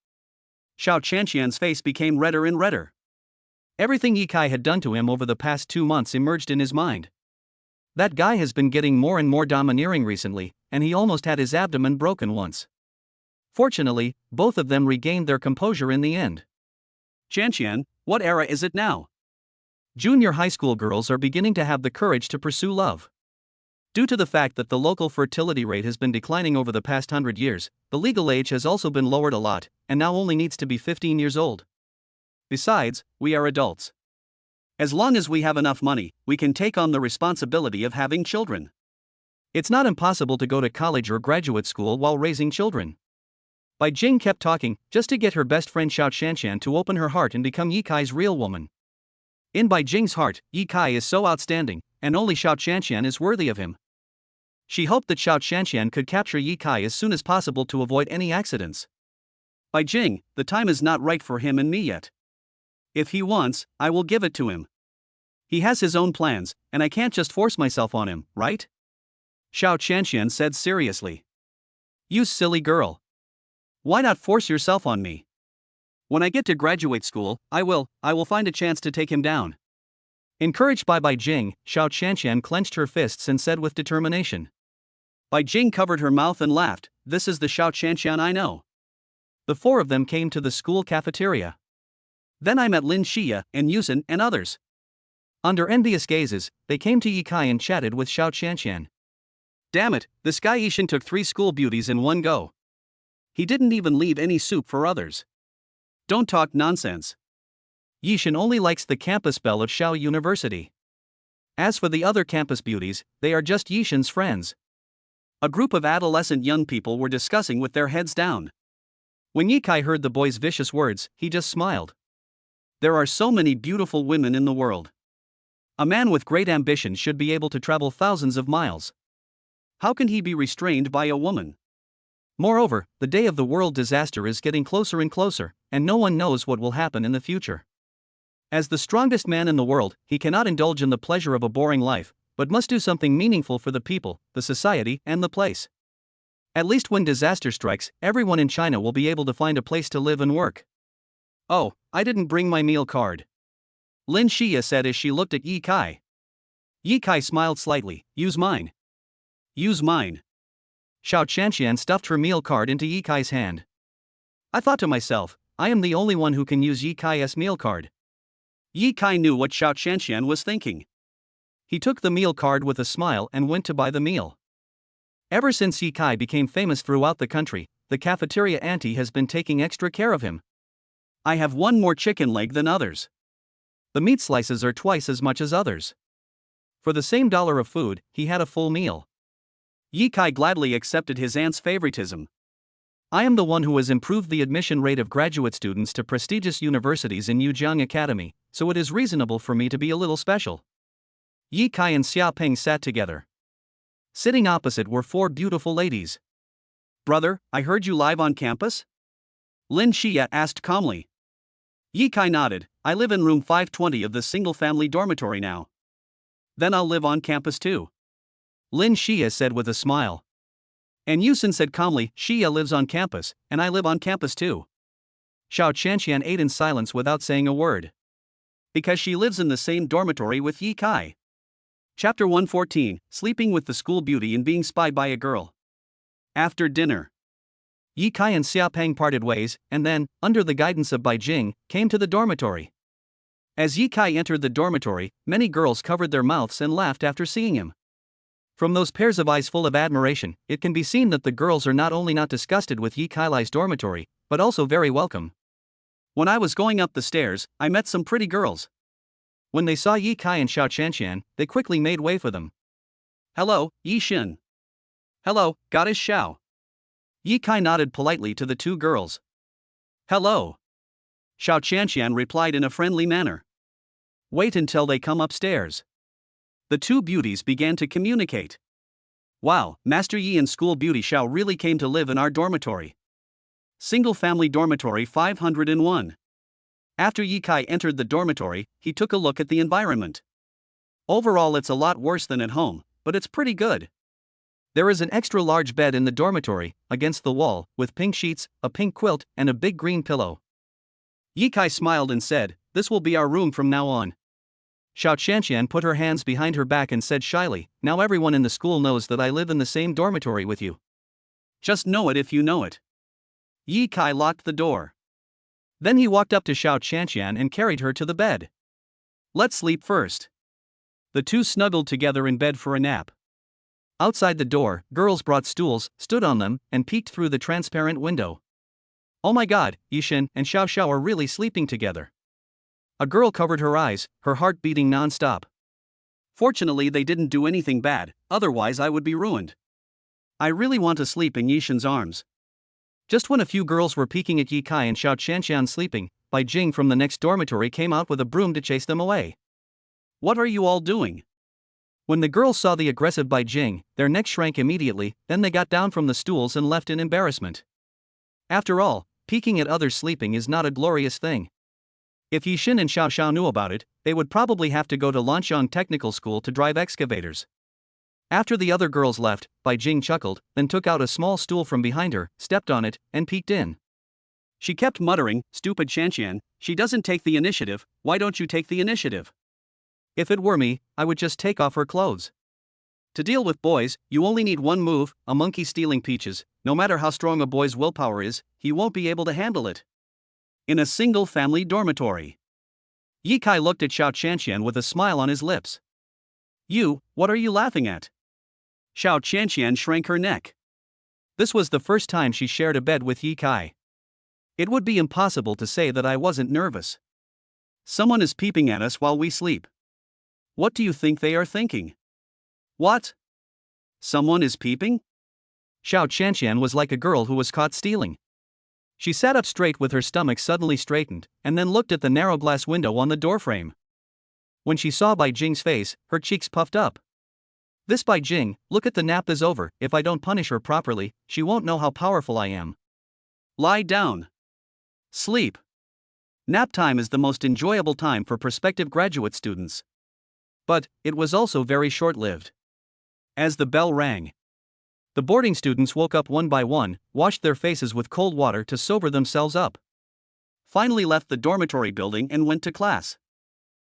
Xiao Qianqian's face became redder and redder. Everything Ye Kai had done to him over the past 2 months emerged in his mind. That guy has been getting more and more domineering recently, and he almost had his abdomen broken once. Fortunately, both of them regained their composure in the end. Qianqian, what era is it now? Junior high school girls are beginning to have the courage to pursue love. Due to the fact that the local fertility rate has been declining over the past 100 years, the legal age has also been lowered a lot, and now only needs to be 15 years old. Besides, we are adults. As long as we have enough money, we can take on the responsibility of having children. It's not impossible to go to college or graduate school while raising children. Bai Jing kept talking, just to get her best friend Xiao Qianqian to open her heart and become Ye Kai's real woman. In Bai Jing's heart, Ye Kai is so outstanding, and only Xiao Qianqian is worthy of him. She hoped that Xiao Qianqian could capture Ye Kai as soon as possible to avoid any accidents. Bai Jing, the time is not right for him and me yet. If he wants, I will give it to him. He has his own plans, and I can't just force myself on him, right? Xiao Qianqian said seriously. You silly girl. Why not force yourself on me? When I get to graduate school, I will find a chance to take him down. Encouraged by Bai Jing, Xiao Qianqian clenched her fists and said with determination. Bai Jing covered her mouth and laughed, this is the Xiao Qianqian I know. The four of them came to the school cafeteria. Then I met Lin Xia and Yusen and others. Under envious gazes, they came to Ye Kai and chatted with Xiao Qianqian. Damn it, this guy Yishan took 3 school beauties in one go. He didn't even leave any soup for others. Don't talk nonsense. Yishan only likes the campus belle of Xiao University. As for the other campus beauties, they are just Yishan's friends. A group of adolescent young people were discussing with their heads down. When Ye Kai heard the boy's vicious words, he just smiled. There are so many beautiful women in the world. A man with great ambition should be able to travel thousands of miles. How can he be restrained by a woman? Moreover, the day of the world disaster is getting closer and closer, and no one knows what will happen in the future. As the strongest man in the world, he cannot indulge in the pleasure of a boring life, but must do something meaningful for the people, the society, and the place. At least when disaster strikes, everyone in China will be able to find a place to live and work. Oh, I didn't bring my meal card. Lin Xia said as she looked at Ye Kai. Ye Kai smiled slightly. Use mine. Use mine. Xiao Qianqian stuffed her meal card into Ye Kai's hand. I thought to myself, I am the only one who can use Ye Kai's meal card. Ye Kai knew what Xiao Qianqian was thinking. He took the meal card with a smile and went to buy the meal. Ever since Ye Kai became famous throughout the country, the cafeteria auntie has been taking extra care of him. I have one more chicken leg than others. The meat slices are twice as much as others. For the same dollar of food, he had a full meal. Ye Kai gladly accepted his aunt's favoritism. I am the one who has improved the admission rate of graduate students to prestigious universities in Yujiang Academy, so it is reasonable for me to be a little special. Ye Kai and Xia Peng sat together. Sitting opposite were 4 beautiful ladies. Brother, I heard you live on campus? Lin Xia asked calmly. Ye Kai nodded. I live in room 520 of the single-family dormitory now. Then I'll live on campus too. Lin Xia said with a smile. And Yusen said calmly, Xia lives on campus, and I live on campus too. Xiao Qianqian ate in silence without saying a word. Because she lives in the same dormitory with Ye Kai. Chapter 114, Sleeping with the School Beauty and Being Spied by a Girl. After dinner, Ye Kai and Xia Peng parted ways, and then, under the guidance of Bai Jing, came to the dormitory. As Ye Kai entered the dormitory, many girls covered their mouths and laughed after seeing him. From those pairs of eyes full of admiration, it can be seen that the girls are not only not disgusted with Yi Kailai's dormitory, but also very welcome. When I was going up the stairs, I met some pretty girls. When they saw Yi Kai and Xiao Qianqian, they quickly made way for them. Hello, Yi Xin. Hello, Goddess Xiao. Yi Kai nodded politely to the two girls. Hello. Xiao Qianqian replied in a friendly manner. Wait until they come upstairs. The two beauties began to communicate. Wow, Master Yi and school beauty Xiao really came to live in our dormitory. Single-family dormitory 501. After Yi Kai entered the dormitory, he took a look at the environment. Overall it's a lot worse than at home, but it's pretty good. There is an extra large bed in the dormitory, against the wall, with pink sheets, a pink quilt, and a big green pillow. Yi Kai smiled and said, "This will be our room from now on." Xiao Qianqian put her hands behind her back and said shyly, "Now everyone in the school knows that I live in the same dormitory with you. Just know it if you know it." Yi Kai locked the door. Then he walked up to Xiao Qianqian and carried her to the bed. "Let's sleep first." The two snuggled together in bed for a nap. Outside the door, girls brought stools, stood on them, and peeked through the transparent window. Oh my god, Yixin and Xiao Xiao are really sleeping together. A girl covered her eyes, her heart beating non-stop. Fortunately they didn't do anything bad, otherwise I would be ruined. I really want to sleep in Yixin's arms. Just when a few girls were peeking at Yi Kai and Xiao Qianqian sleeping, Bai Jing from the next dormitory came out with a broom to chase them away. What are you all doing? When the girls saw the aggressive Bai Jing, their necks shrank immediately, then they got down from the stools and left in embarrassment. After all, peeking at others sleeping is not a glorious thing. If Yixin and Xiao Xiao knew about it, they would probably have to go to Lanxiang Technical School to drive excavators. After the other girls left, Bai Jing chuckled, then took out a small stool from behind her, stepped on it, and peeked in. She kept muttering, "Stupid Qianqian, she doesn't take the initiative, why don't you take the initiative?" If it were me, I would just take off her clothes. To deal with boys, you only need one move, a monkey stealing peaches. No matter how strong a boy's willpower is, he won't be able to handle it. In a single-family dormitory. Yi Kai looked at Xiao Qianqian with a smile on his lips. "You, what are you laughing at?" Xiao Qianqian shrank her neck. This was the first time she shared a bed with Yi Kai. It would be impossible to say that I wasn't nervous. Someone is peeping at us while we sleep. What do you think they are thinking? What? Someone is peeping? Xiao Qianqian was like a girl who was caught stealing. She sat up straight with her stomach suddenly straightened, and then looked at the narrow glass window on the doorframe. When she saw Bai Jing's face, her cheeks puffed up. This Bai Jing, look at the nap is over, if I don't punish her properly, she won't know how powerful I am. Lie down. Sleep. Nap time is the most enjoyable time for prospective graduate students. But, it was also very short-lived. As the bell rang, the boarding students woke up one by one, washed their faces with cold water to sober themselves up. Finally left the dormitory building and went to class.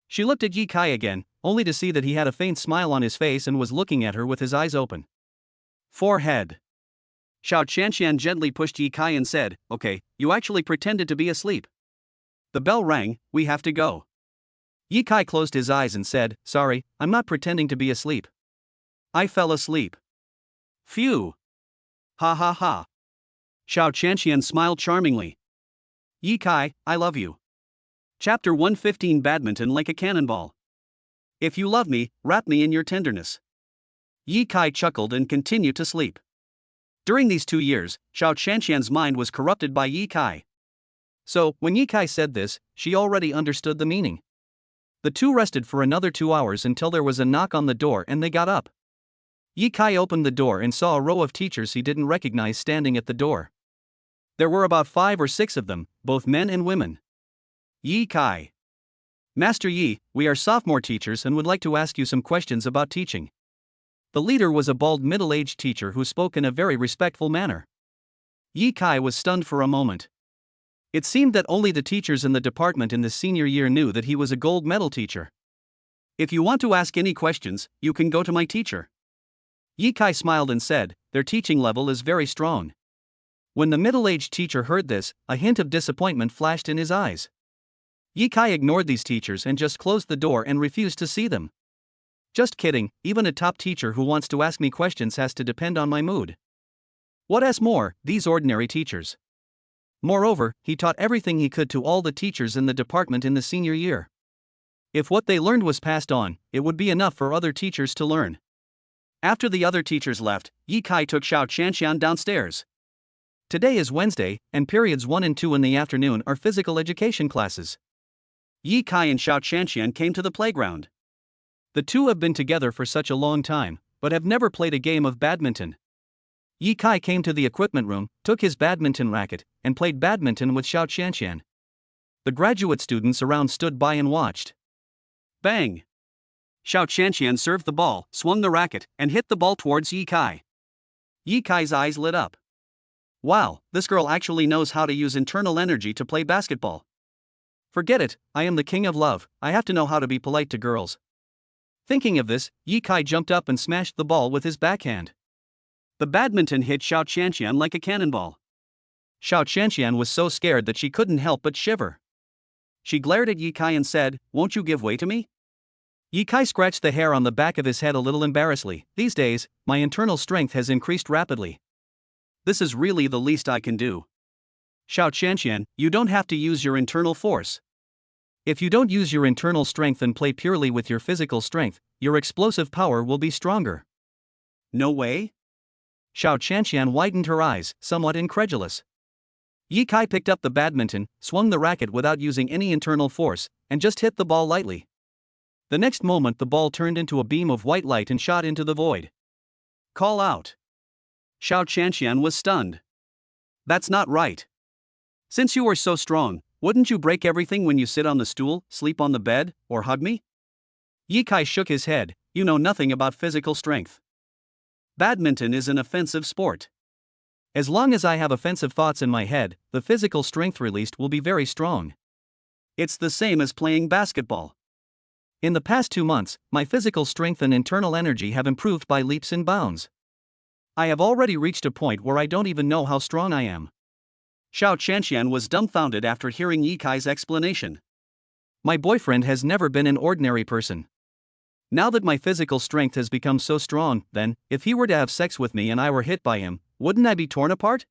She looked at Yi Kai again, only to see that he had a faint smile on his face and was looking at her with his eyes open. Forehead. Xiao Qianqian gently pushed Yi Kai and said, "Okay, you actually pretended to be asleep. The bell rang, we have to go." Yi Kai closed his eyes and said, "Sorry, I'm not pretending to be asleep. I fell asleep." Phew. Ha ha ha. Xiao Qianqian smiled charmingly. Yi Kai, I love you. Chapter 115 Badminton like a cannonball. If you love me, wrap me in your tenderness. Yi Kai chuckled and continued to sleep. During these 2 years, Xiao Qianqian's mind was corrupted by Yi Kai. So, when Yi Kai said this, she already understood the meaning. The two rested for another 2 hours until there was a knock on the door and they got up. Yi Kai opened the door and saw a row of teachers he didn't recognize standing at the door. There were about 5 or 6 of them, both men and women. Yi Kai. Master Yi, we are sophomore teachers and would like to ask you some questions about teaching. The leader was a bald middle-aged teacher who spoke in a very respectful manner. Yi Kai was stunned for a moment. It seemed that only the teachers in the department in the senior year knew that he was a gold medal teacher. If you want to ask any questions, you can go to my teacher. Yi Kai smiled and said, their teaching level is very strong. When the middle-aged teacher heard this, a hint of disappointment flashed in his eyes. Yi Kai ignored these teachers and just closed the door and refused to see them. Just kidding, even a top teacher who wants to ask me questions has to depend on my mood. What else more, these ordinary teachers. Moreover, he taught everything he could to all the teachers in the department in the senior year. If what they learned was passed on, it would be enough for other teachers to learn. After the other teachers left, Yi Kai took Xiao Qianxian downstairs. Today is Wednesday, and periods 1 and 2 in the afternoon are physical education classes. Yi Kai and Xiao Qianxian came to the playground. The two have been together for such a long time, but have never played a game of badminton. Yi Kai came to the equipment room, took his badminton racket, and played badminton with Xiao Qianxian. The graduate students around stood by and watched. Bang! Xiao Qianxian served the ball, swung the racket, and hit the ball towards Yi Kai. Yi Kai's eyes lit up. Wow, this girl actually knows how to use internal energy to play basketball. Forget it, I am the king of love, I have to know how to be polite to girls. Thinking of this, Yi Kai jumped up and smashed the ball with his backhand. The badminton hit Xiao Qianxian like a cannonball. Xiao Qianxian was so scared that she couldn't help but shiver. She glared at Yi Kai and said, "Won't you give way to me?" Yi Kai scratched the hair on the back of his head a little embarrassedly. These days, my internal strength has increased rapidly. This is really the least I can do. Xiao Qianxian, you don't have to use your internal force. If you don't use your internal strength and play purely with your physical strength, your explosive power will be stronger. No way? Xiao Qianxian widened her eyes, somewhat incredulous. Yi Kai picked up the badminton, swung the racket without using any internal force, and just hit the ball lightly. The next moment the ball turned into a beam of white light and shot into the void. Call out. Xiao Qianxian was stunned. That's not right. Since you are so strong, wouldn't you break everything when you sit on the stool, sleep on the bed, or hug me? Yi Kai shook his head. You know nothing about physical strength. Badminton is an offensive sport. As long as I have offensive thoughts in my head, the physical strength released will be very strong. It's the same as playing basketball. In the past 2 months, my physical strength and internal energy have improved by leaps and bounds. I have already reached a point where I don't even know how strong I am. Xiao Qianxian was dumbfounded after hearing Yi Kai's explanation. My boyfriend has never been an ordinary person. Now that my physical strength has become so strong, then, if he were to have sex with me and I were hit by him, wouldn't I be torn apart?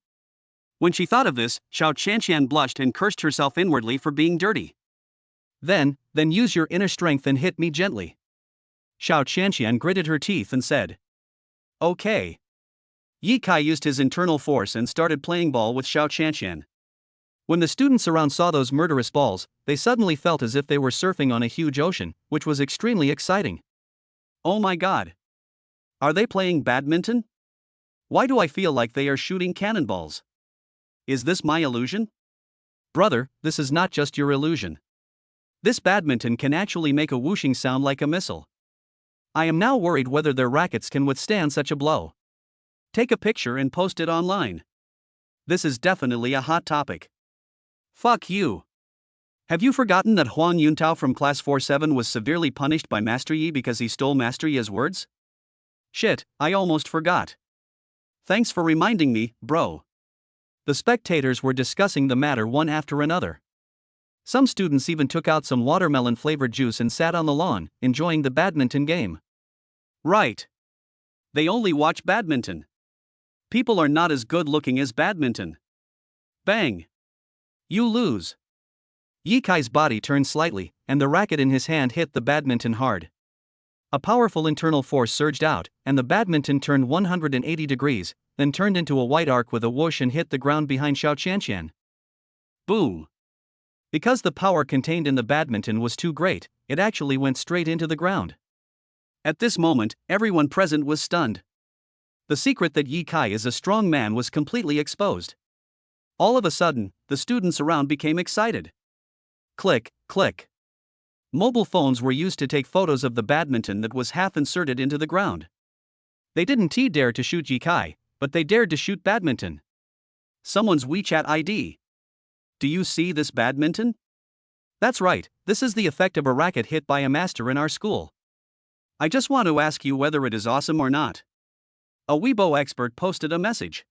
When she thought of this, Xiao Qianxian blushed and cursed herself inwardly for being dirty. Then use your inner strength and hit me gently. Xiao Qianxian gritted her teeth and said. Okay. Yi Kai used his internal force and started playing ball with Xiao Qianxian. When the students around saw those murderous balls, they suddenly felt as if they were surfing on a huge ocean, which was extremely exciting. Oh my god. Are they playing badminton? Why do I feel like they are shooting cannonballs? Is this my illusion? Brother, this is not just your illusion. This badminton can actually make a whooshing sound like a missile. I am now worried whether their rackets can withstand such a blow. Take a picture and post it online. This is definitely a hot topic. Fuck you. Have you forgotten that Huang Yuntao from class 4-7 was severely punished by Master Yi because he stole Master Yi's words? Shit, I almost forgot. Thanks for reminding me, bro. The spectators were discussing the matter one after another. Some students even took out some watermelon-flavored juice and sat on the lawn, enjoying the badminton game. Right. They only watch badminton. People are not as good-looking as badminton. Bang. You lose. Yi Kai's body turned slightly, and the racket in his hand hit the badminton hard. A powerful internal force surged out, and the badminton turned 180 degrees, then turned into a white arc with a whoosh and hit the ground behind Xiao Qianxian. Boom. Because the power contained in the badminton was too great, it actually went straight into the ground. At this moment, everyone present was stunned. The secret that Yi Kai is a strong man was completely exposed. All of a sudden, the students around became excited. Click, click. Mobile phones were used to take photos of the badminton that was half inserted into the ground. They didn't dare to shoot Yi Kai, but they dared to shoot badminton. Someone's WeChat ID. Do you see this badminton? That's right, this is the effect of a racket hit by a master in our school. I just want to ask you whether it is awesome or not. A Weibo expert posted a message.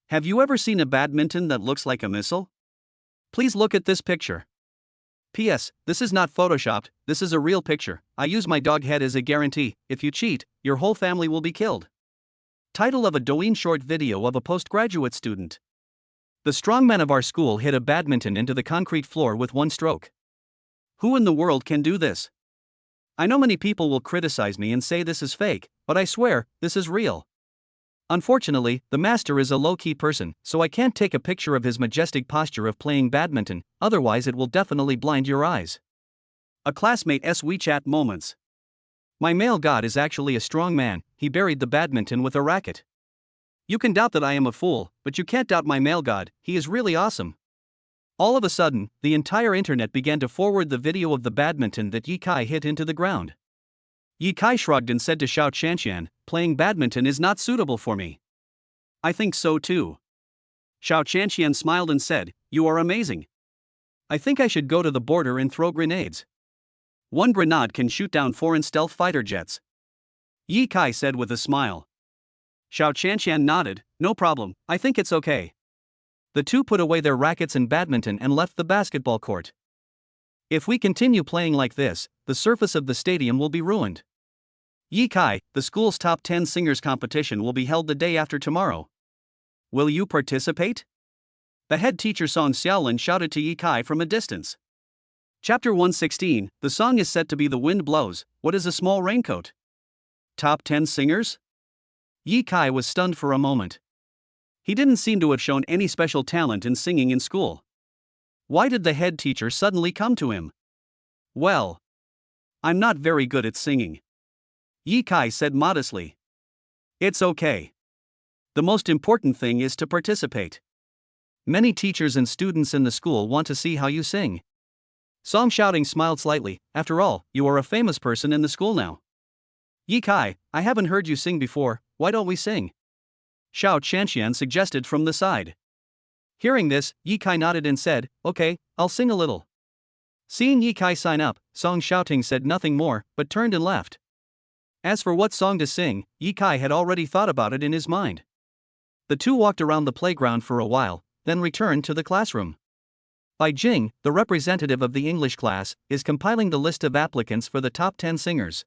Have you ever seen a badminton that looks like a missile? Please look at this picture. P.S. This is not photoshopped, this is a real picture. I use my dog head as a guarantee. If you cheat, your whole family will be killed. Title of a Douyin short video of a postgraduate student. The strongman of our school hit a badminton into the concrete floor with one stroke. Who in the world can do this? I know many people will criticize me and say this is fake, but I swear, this is real. Unfortunately, the master is a low-key person, so I can't take a picture of his majestic posture of playing badminton, otherwise it will definitely blind your eyes. A classmate's WeChat moments. My male god is actually a strong man, he buried the badminton with a racket. You can doubt that I am a fool, but you can't doubt my male god, he is really awesome. All of a sudden, the entire internet began to forward the video of the badminton that Ye Kai hit into the ground. Ye Kai shrugged and said to Xiao Qianqian, playing badminton is not suitable for me. I think so too. Xiao Qianqian smiled and said, you are amazing. I think I should go to the border and throw grenades. One grenade can shoot down foreign stealth fighter jets. Ye Kai said with a smile. Xiao Qianqian nodded, no problem, I think it's okay. The two put away their rackets and badminton and left the basketball court. If we continue playing like this, the surface of the stadium will be ruined. Ye Kai, the school's top 10 singers competition will be held the day after tomorrow. Will you participate? The head teacher Song Xiaolin shouted to Ye Kai from a distance. Chapter 116, the song is set to be The Wind Blows, What is a Small Raincoat? Top 10 singers? Ye Kai was stunned for a moment. He didn't seem to have shown any special talent in singing in school. Why did the head teacher suddenly come to him? Well, I'm not very good at singing. Ye Kai said modestly. It's okay. The most important thing is to participate. Many teachers and students in the school want to see how you sing. Song Shouting smiled slightly, after all, you are a famous person in the school now. Ye Kai, I haven't heard you sing before, why don't we sing? Xiao Qianqian suggested from the side. Hearing this, Ye Kai nodded and said, okay, I'll sing a little. Seeing Ye Kai sign up, Song Shouting said nothing more, but turned and left. As for what song to sing, Ye Kai had already thought about it in his mind. The two walked around the playground for a while, then returned to the classroom. Bai Jing, the representative of the English class, is compiling the list of applicants for the top 10 singers.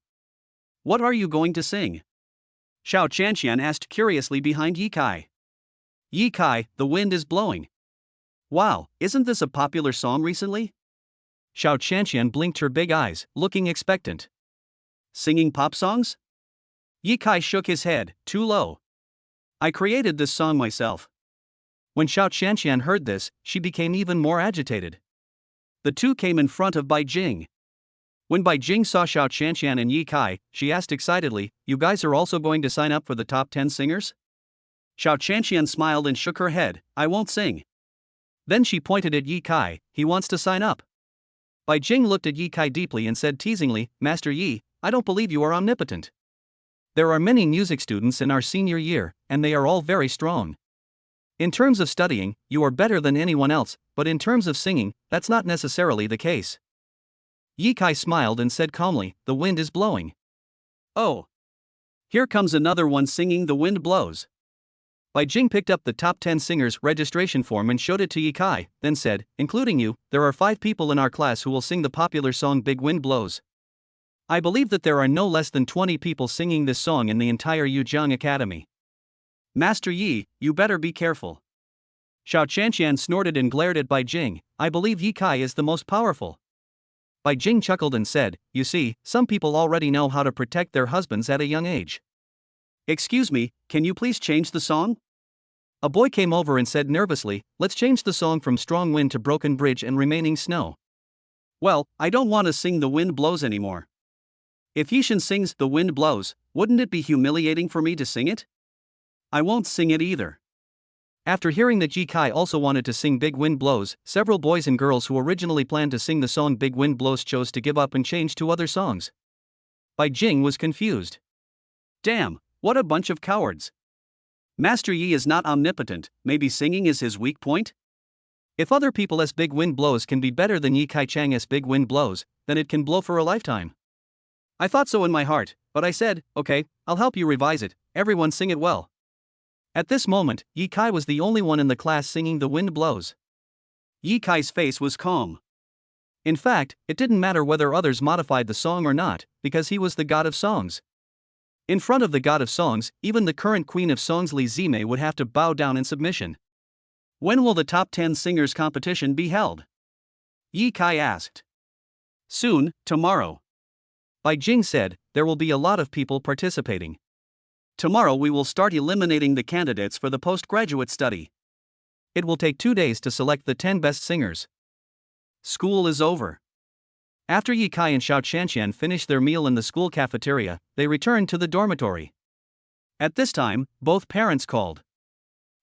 What are you going to sing? Xiao Qianqian asked curiously behind Ye Kai. Ye Kai, The Wind is Blowing. Wow, isn't this a popular song recently? Xiao Qianqian blinked her big eyes, looking expectant. Singing pop songs? Ye Kai shook his head, too low. I created this song myself. When Xiao Qianqian heard this, she became even more agitated. The two came in front of Bai Jing. When Bai Jing saw Xiao Qianqian and Ye Kai, she asked excitedly, you guys are also going to sign up for the top 10 singers? Xiao Qianqian smiled and shook her head, I won't sing. Then she pointed at Ye Kai, he wants to sign up. Bai Jing looked at Ye Kai deeply and said teasingly, Master Yi, I don't believe you are omnipotent. There are many music students in our senior year, and they are all very strong. In terms of studying, you are better than anyone else, but in terms of singing, that's not necessarily the case. Ye Kai smiled and said calmly, the wind is blowing. Oh. Here comes another one singing The Wind Blows. Bai Jing picked up the top 10 singers' registration form and showed it to Ye Kai, then said, including you, there are 5 people in our class who will sing the popular song Big Wind Blows. I believe that there are no less than 20 people singing this song in the entire Yujiang Academy. Master Yi, you better be careful. Xiao Qianqian snorted and glared at Bai Jing, I believe Ye Kai is the most powerful. Bai Jing chuckled and said, you see, some people already know how to protect their husbands at a young age. Excuse me, can you please change the song? A boy came over and said nervously, let's change the song from Strong Wind to Broken Bridge and Remaining Snow. Well, I don't want to sing The Wind Blows anymore. If Yishan sings The Wind Blows, wouldn't it be humiliating for me to sing it? I won't sing it either. After hearing that Ye Kai also wanted to sing Big Wind Blows, several boys and girls who originally planned to sing the song Big Wind Blows chose to give up and change to other songs. Bai Jing was confused. Damn, what a bunch of cowards. Master Yi is not omnipotent, maybe singing is his weak point? If other people's Big Wind Blows can be better than Ye Kai Chang's Big Wind Blows, then it can blow for a lifetime. I thought so in my heart, but I said, okay, I'll help you revise it, everyone sing it well. At this moment, Ye Kai was the only one in the class singing The Wind Blows. Ye Kai's face was calm. In fact, it didn't matter whether others modified the song or not, because he was the god of songs. In front of the god of songs, even the current queen of songs Li Zime would have to bow down in submission. When will the top 10 singers competition be held? Yi Kai asked. Soon, tomorrow. Bai Jing said, there will be a lot of people participating. Tomorrow we will start eliminating the candidates for the postgraduate study. It will take 2 days to select the 10 best singers. School is over. After Yi Kai and Xiao Qianqian finished their meal in the school cafeteria, they returned to the dormitory. At this time, both parents called.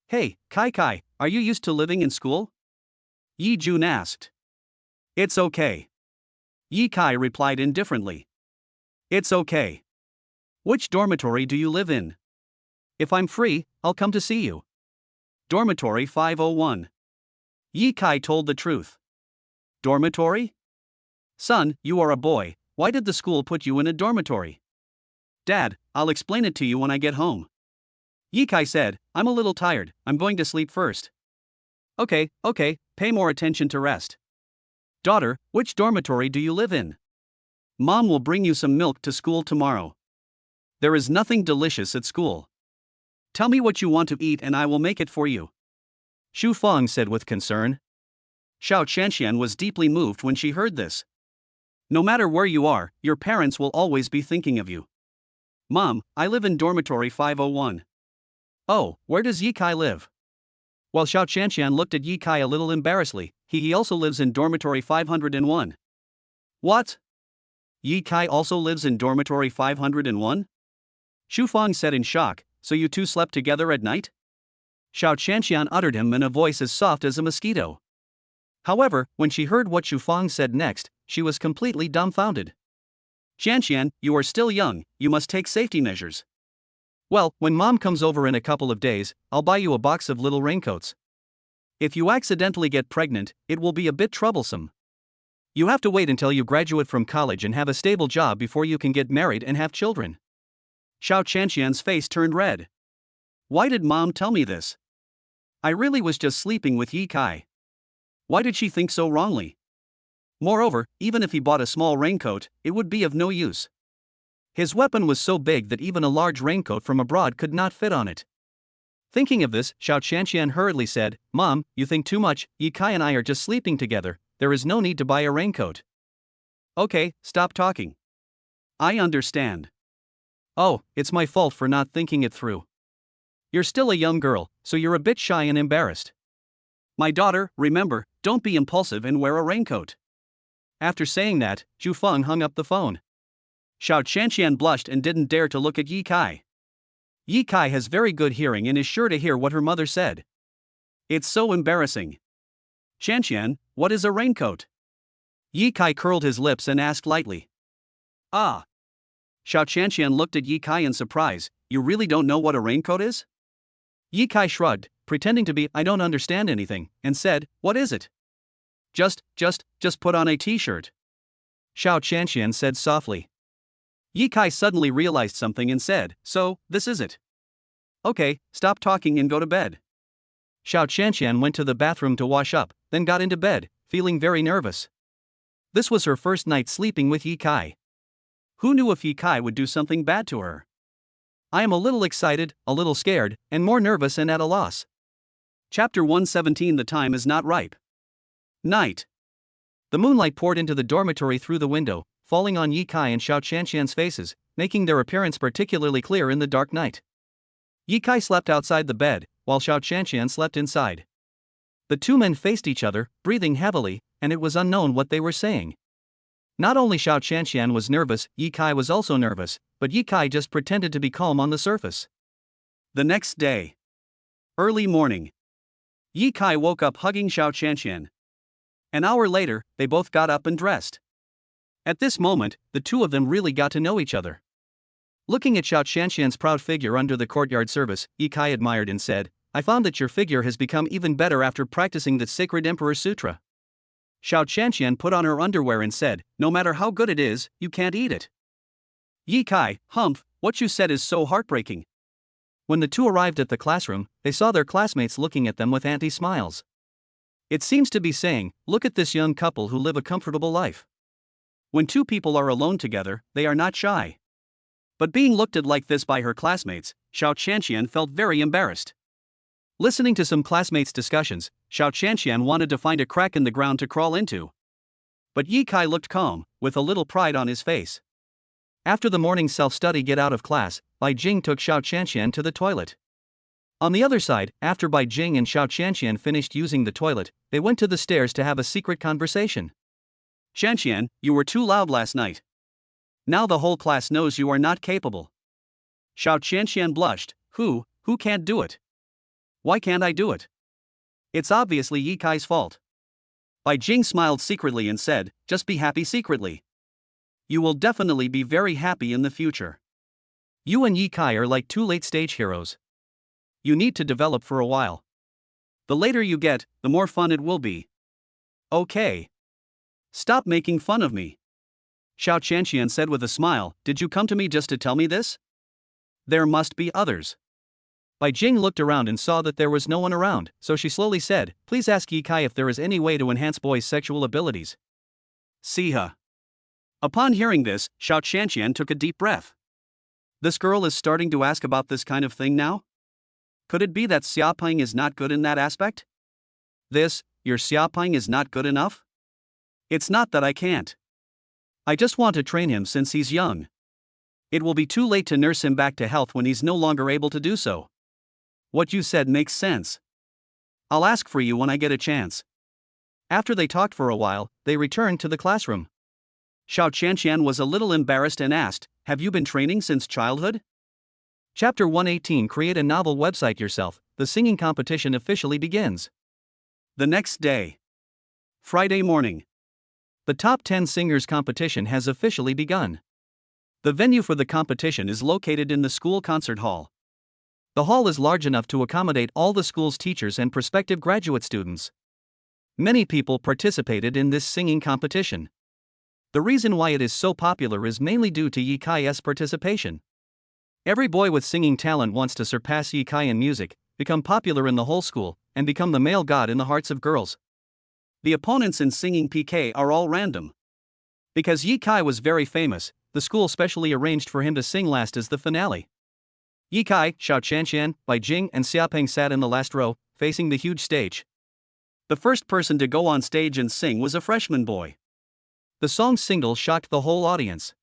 Hey, Kai, are you used to living in school? Yi Jun asked. It's okay. Yi Kai replied indifferently. It's okay. Which dormitory do you live in? If I'm free, I'll come to see you. Dormitory 501. Yi Kai told the truth. Dormitory? Son, you are a boy, why did the school put you in a dormitory? Dad, I'll explain it to you when I get home. Yi Kai said, I'm a little tired, I'm going to sleep first. Okay, pay more attention to rest. Daughter, which dormitory do you live in? Mom will bring you some milk to school tomorrow. There is nothing delicious at school. Tell me what you want to eat and I will make it for you. Xu Feng said with concern. Xiao Qianqian was deeply moved when she heard this. No matter where you are, your parents will always be thinking of you. Mom, I live in dormitory 501. Oh, where does Yi Kai live? While Xiao Qianqian looked at Yi Kai a little embarrassedly, he also lives in dormitory 501. What? Yi Kai also lives in dormitory 501? Xu Feng said in shock, so you two slept together at night? Xiao Qianqian uttered him in a voice as soft as a mosquito. However, when she heard what Xu Feng said next, she was completely dumbfounded. Qianqian, you are still young, you must take safety measures. Well, when mom comes over in a couple of days, I'll buy you a box of little raincoats. If you accidentally get pregnant, it will be a bit troublesome. You have to wait until you graduate from college and have a stable job before you can get married and have children. Xiao Qianqian's face turned red. Why did mom tell me this? I really was just sleeping with Yi Kai. Why did she think so wrongly? Moreover, even if he bought a small raincoat, it would be of no use. His weapon was so big that even a large raincoat from abroad could not fit on it. Thinking of this, Xiao Qianqian hurriedly said, Mom, you think too much, Yi Kai and I are just sleeping together, there is no need to buy a raincoat. Okay, stop talking. I understand. Oh, it's my fault for not thinking it through. You're still a young girl, so you're a bit shy and embarrassed. My daughter, remember, don't be impulsive and wear a raincoat. After saying that, Xu Feng hung up the phone. Xiao Qianqian blushed and didn't dare to look at Yi Kai. Yi Kai has very good hearing and is sure to hear what her mother said. It's so embarrassing. Qianqian, what is a raincoat? Yi Kai curled his lips and asked lightly. Ah. Xiao Qianqian looked at Yi Kai in surprise, you really don't know what a raincoat is? Yi Kai shrugged, pretending to be, I don't understand anything, and said, what is it? Just put on a t-shirt. Xiao Qianqian said softly. Yi Kai suddenly realized something and said, so, this is it. Okay, stop talking and go to bed. Xiao Qianqian went to the bathroom to wash up, then got into bed, feeling very nervous. This was her first night sleeping with Yi Kai. Who knew if Yi Kai would do something bad to her? I am a little excited, a little scared, and more nervous and at a loss. Chapter 117 The time is not ripe. Night. The moonlight poured into the dormitory through the window, falling on Yi Kai and Xiao Qianqian's faces, making their appearance particularly clear in the dark night. Yi Kai slept outside the bed, while Xiao Qianqian slept inside. The two men faced each other, breathing heavily, and it was unknown what they were saying. Not only Xiao Qianqian was nervous, Yi Kai was also nervous, but Yi Kai just pretended to be calm on the surface. The next day. Early morning. Yi Kai woke up hugging Xiao Qianqian. An hour later, they both got up and dressed. At this moment, the two of them really got to know each other. Looking at Xiao Qianqian's proud figure under the courtyard service, Yi Kai admired and said, I found that your figure has become even better after practicing the sacred Emperor Sutra. Xiao Qianqian put on her underwear and said, no matter how good it is, you can't eat it. Yi Kai, humph, what you said is so heartbreaking. When the two arrived at the classroom, they saw their classmates looking at them with anti-smiles. It seems to be saying, look at this young couple who live a comfortable life. When two people are alone together, they are not shy. But being looked at like this by her classmates, Xiao Qianqian felt very embarrassed. Listening to some classmates' discussions, Xiao Qianqian wanted to find a crack in the ground to crawl into. But Yi Kai looked calm, with a little pride on his face. After the morning self-study get out of class, Bai Jing took Xiao Qianqian to the toilet. On the other side, after Bai Jing and Xiao Qianqian finished using the toilet, they went to the stairs to have a secret conversation. Qianqian, you were too loud last night. Now the whole class knows you are not capable. Xiao Qianqian blushed. Who can't do it? Why can't I do it? It's obviously Yi Kai's fault. Bai Jing smiled secretly and said, just be happy secretly. You will definitely be very happy in the future. You and Yi Kai are like two late-stage heroes. You need to develop for a while. The later you get, the more fun it will be. Okay. Stop making fun of me. Xiao Qianqian said with a smile, did you come to me just to tell me this? There must be others. Bai Jing looked around and saw that there was no one around, so she slowly said, please ask Yi Kai if there is any way to enhance boys' sexual abilities. See ya. Upon hearing this, Xiao Qianqian took a deep breath. This girl is starting to ask about this kind of thing now? Could it be that Xiaoping is not good in that aspect? Your Xiaoping is not good enough? It's not that I can't. I just want to train him since he's young. It will be too late to nurse him back to health when he's no longer able to do so. What you said makes sense. I'll ask for you when I get a chance. After they talked for a while, they returned to the classroom. Xiao Qianqian was a little embarrassed and asked, have you been training since childhood? Chapter 118 Create a novel website yourself. The singing competition officially begins. The next day. Friday morning. The top 10 singers competition has officially begun. The venue for the competition is located in the school concert hall. The hall is large enough to accommodate all the school's teachers and prospective graduate students. Many people participated in this singing competition. The reason why it is so popular is mainly due to Yi Kai's participation. Every boy with singing talent wants to surpass Yi Kai in music, become popular in the whole school, and become the male god in the hearts of girls. The opponents in singing PK are all random. Because Yi Kai was very famous, the school specially arranged for him to sing last as the finale. Yi Kai, Xiao Qianqian, Bai Jing, and Xiaoping sat in the last row, facing the huge stage. The first person to go on stage and sing was a freshman boy. The song's single shocked the whole audience.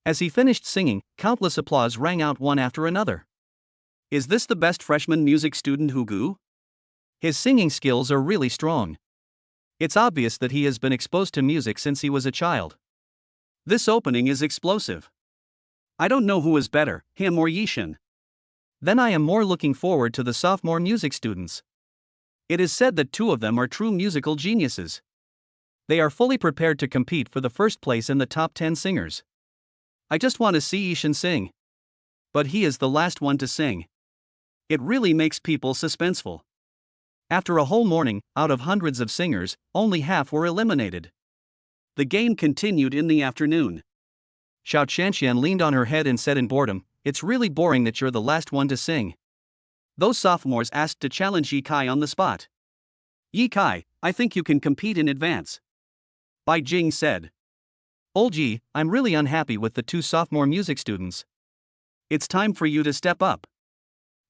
As he finished singing, countless applause rang out one after another. Is this the best freshman music student Hugu? His singing skills are really strong. It's obvious that he has been exposed to music since he was a child. This opening is explosive. I don't know who is better, him or Yishin. Then I am more looking forward to the sophomore music students. It is said that two of them are true musical geniuses. They are fully prepared to compete for the first place in the top 10 singers. I just want to see Yishin sing. But he is the last one to sing. It really makes people suspenseful. After a whole morning, out of hundreds of singers, only half were eliminated. The game continued in the afternoon. Xiao Qianqian leaned on her head and said in boredom, it's really boring that you're the last one to sing. Those sophomores asked to challenge Yi Kai on the spot. Yi Kai, I think you can compete in advance. Bai Jing said. Old Yi, I'm really unhappy with the two sophomore music students. It's time for you to step up.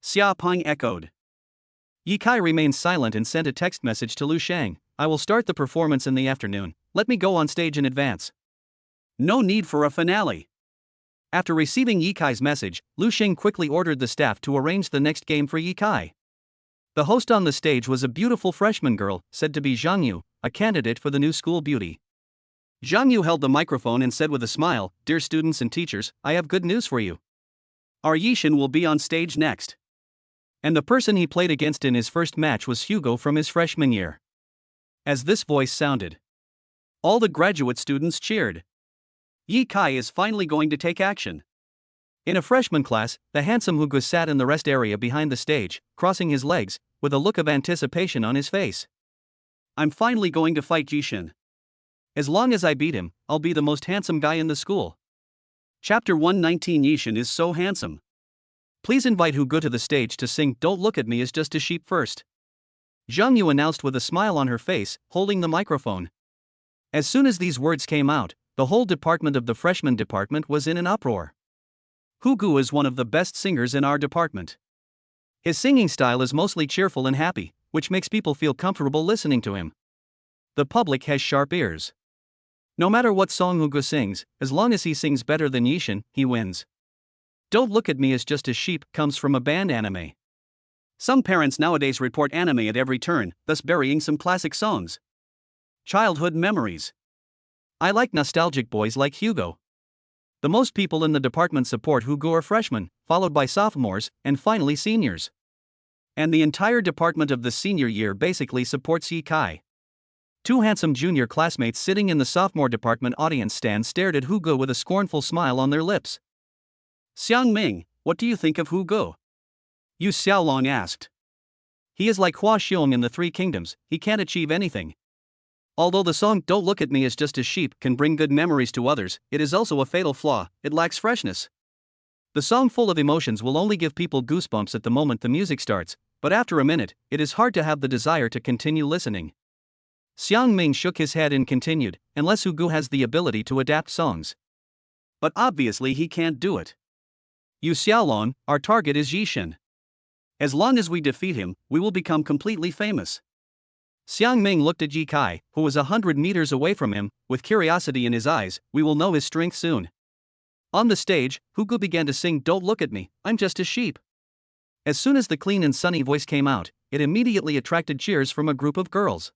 Xia Peng echoed. Yi Kai remained silent and sent a text message to Lu Shang. I will start the performance in the afternoon. Let me go on stage in advance. No need for a finale. After receiving Yi Kai's message, Lu Xing quickly ordered the staff to arrange the next game for Yi Kai. The host on the stage was a beautiful freshman girl, said to be Zhang Yu, a candidate for the new school beauty. Zhang Yu held the microphone and said with a smile, Dear students and teachers, I have good news for you. Our Yishin will be on stage next. And the person he played against in his first match was Hugo from his freshman year. As this voice sounded, all the graduate students cheered. Yi Kai is finally going to take action. In a freshman class, the handsome Hugo sat in the rest area behind the stage, crossing his legs, with a look of anticipation on his face. I'm finally going to fight Yishin. As long as I beat him, I'll be the most handsome guy in the school. Chapter 119 Yishin is so handsome. Please invite Hugo to the stage to sing Don't Look at Me as Just a Sheep first. Zhang Yu announced with a smile on her face, holding the microphone. As soon as these words came out, the whole department of the freshman department was in an uproar. Hu Gu is one of the best singers in our department. His singing style is mostly cheerful and happy, which makes people feel comfortable listening to him. The public has sharp ears. No matter what song Hu Gu sings, as long as he sings better than Yishin, he wins. Don't Look at Me As Just a Sheep comes from a banned anime. Some parents nowadays report anime at every turn, thus burying some classic songs. Childhood memories. I like nostalgic boys like Hugo. The most people in the department support Hu Gu are freshmen, followed by sophomores, and finally seniors. And the entire department of the senior year basically supports Yi Kai. Two handsome junior classmates sitting in the sophomore department audience stand stared at Hu Gu with a scornful smile on their lips. Xiang Ming, what do you think of Hu Gu? Yu Xiaolong asked. He is like Hua Xiong in the Three Kingdoms, he can't achieve anything. Although the song Don't Look at Me As Just a Sheep can bring good memories to others, it is also a fatal flaw, it lacks freshness. The song full of emotions will only give people goosebumps at the moment the music starts, but after a minute, it is hard to have the desire to continue listening. Xiang Ming shook his head and continued, unless Hu Gu has the ability to adapt songs. But obviously he can't do it. Yu Xiaolong, our target is Yishin. As long as we defeat him, we will become completely famous. Xiang Ming looked at Yi Kai, who was 100 meters away from him, with curiosity in his eyes. We will know his strength soon. On the stage, Hu Gu began to sing Don't Look at Me, I'm Just a Sheep. As soon as the clean and sunny voice came out, it immediately attracted cheers from a group of girls.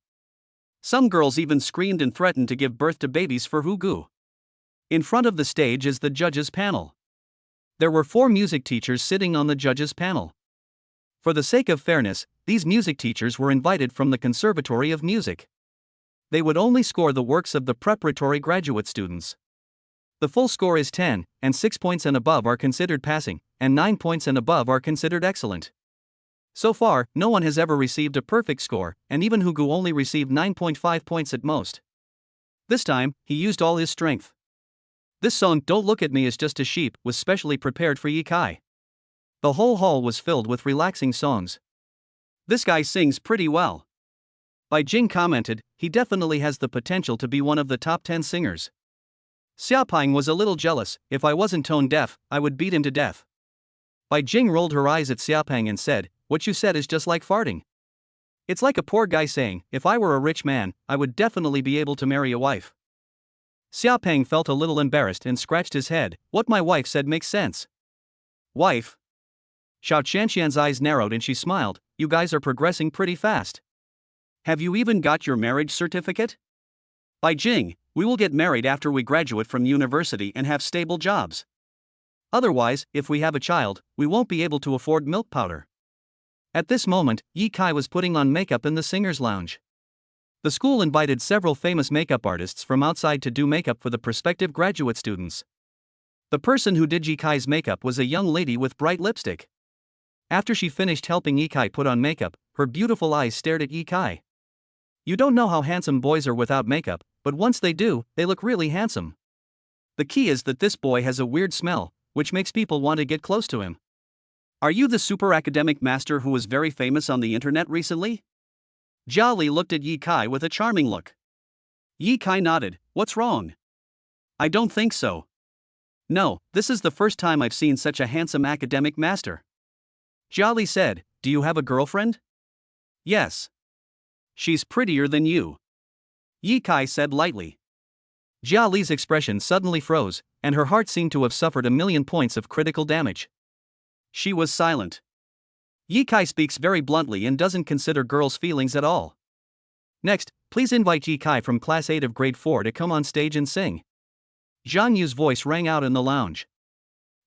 Some girls even screamed and threatened to give birth to babies for Hu Gu. In front of the stage is the judges' panel. There were 4 music teachers sitting on the judges' panel. For the sake of fairness, these music teachers were invited from the Conservatory of Music. They would only score the works of the preparatory graduate students. The full score is 10, and 6 points and above are considered passing, and 9 points and above are considered excellent. So far, no one has ever received a perfect score, and even Hu Gu only received 9.5 points at most. This time, he used all his strength. This song Don't Look at Me As Just a Sheep was specially prepared for Yi Kai. The whole hall was filled with relaxing songs. This guy sings pretty well. Bai Jing commented, he definitely has the potential to be one of the top 10 singers. Xiaoping was a little jealous, if I wasn't tone deaf, I would beat him to death. Bai Jing rolled her eyes at Xiaoping and said, what you said is just like farting. It's like a poor guy saying, if I were a rich man, I would definitely be able to marry a wife. Xiaoping felt a little embarrassed and scratched his head, what my wife said makes sense. Wife? Xiao Qianqian's eyes narrowed and she smiled, you guys are progressing pretty fast. Have you even got your marriage certificate? Bai Jing, we will get married after we graduate from university and have stable jobs. Otherwise, if we have a child, we won't be able to afford milk powder. At this moment, Yi Kai was putting on makeup in the singer's lounge. The school invited several famous makeup artists from outside to do makeup for the prospective graduate students. The person who did Yi Kai's makeup was a young lady with bright lipstick. After she finished helping Yi Kai put on makeup, her beautiful eyes stared at Yi Kai. You don't know how handsome boys are without makeup, but once they do, they look really handsome. The key is that this boy has a weird smell, which makes people want to get close to him. Are you the super academic master who was very famous on the internet recently? Jia Li looked at Yi Kai with a charming look. Yi Kai nodded, what's wrong? I don't think so. No, this is the first time I've seen such a handsome academic master. Jia Li said, do you have a girlfriend? Yes. She's prettier than you. Yi Kai said lightly. Jia Li's expression suddenly froze, and her heart seemed to have suffered 1,000,000 points of critical damage. She was silent. Yi Kai speaks very bluntly and doesn't consider girls' feelings at all. Next, please invite Yi Kai from Class 8 of Grade 4 to come on stage and sing. Zhang Yu's voice rang out in the lounge.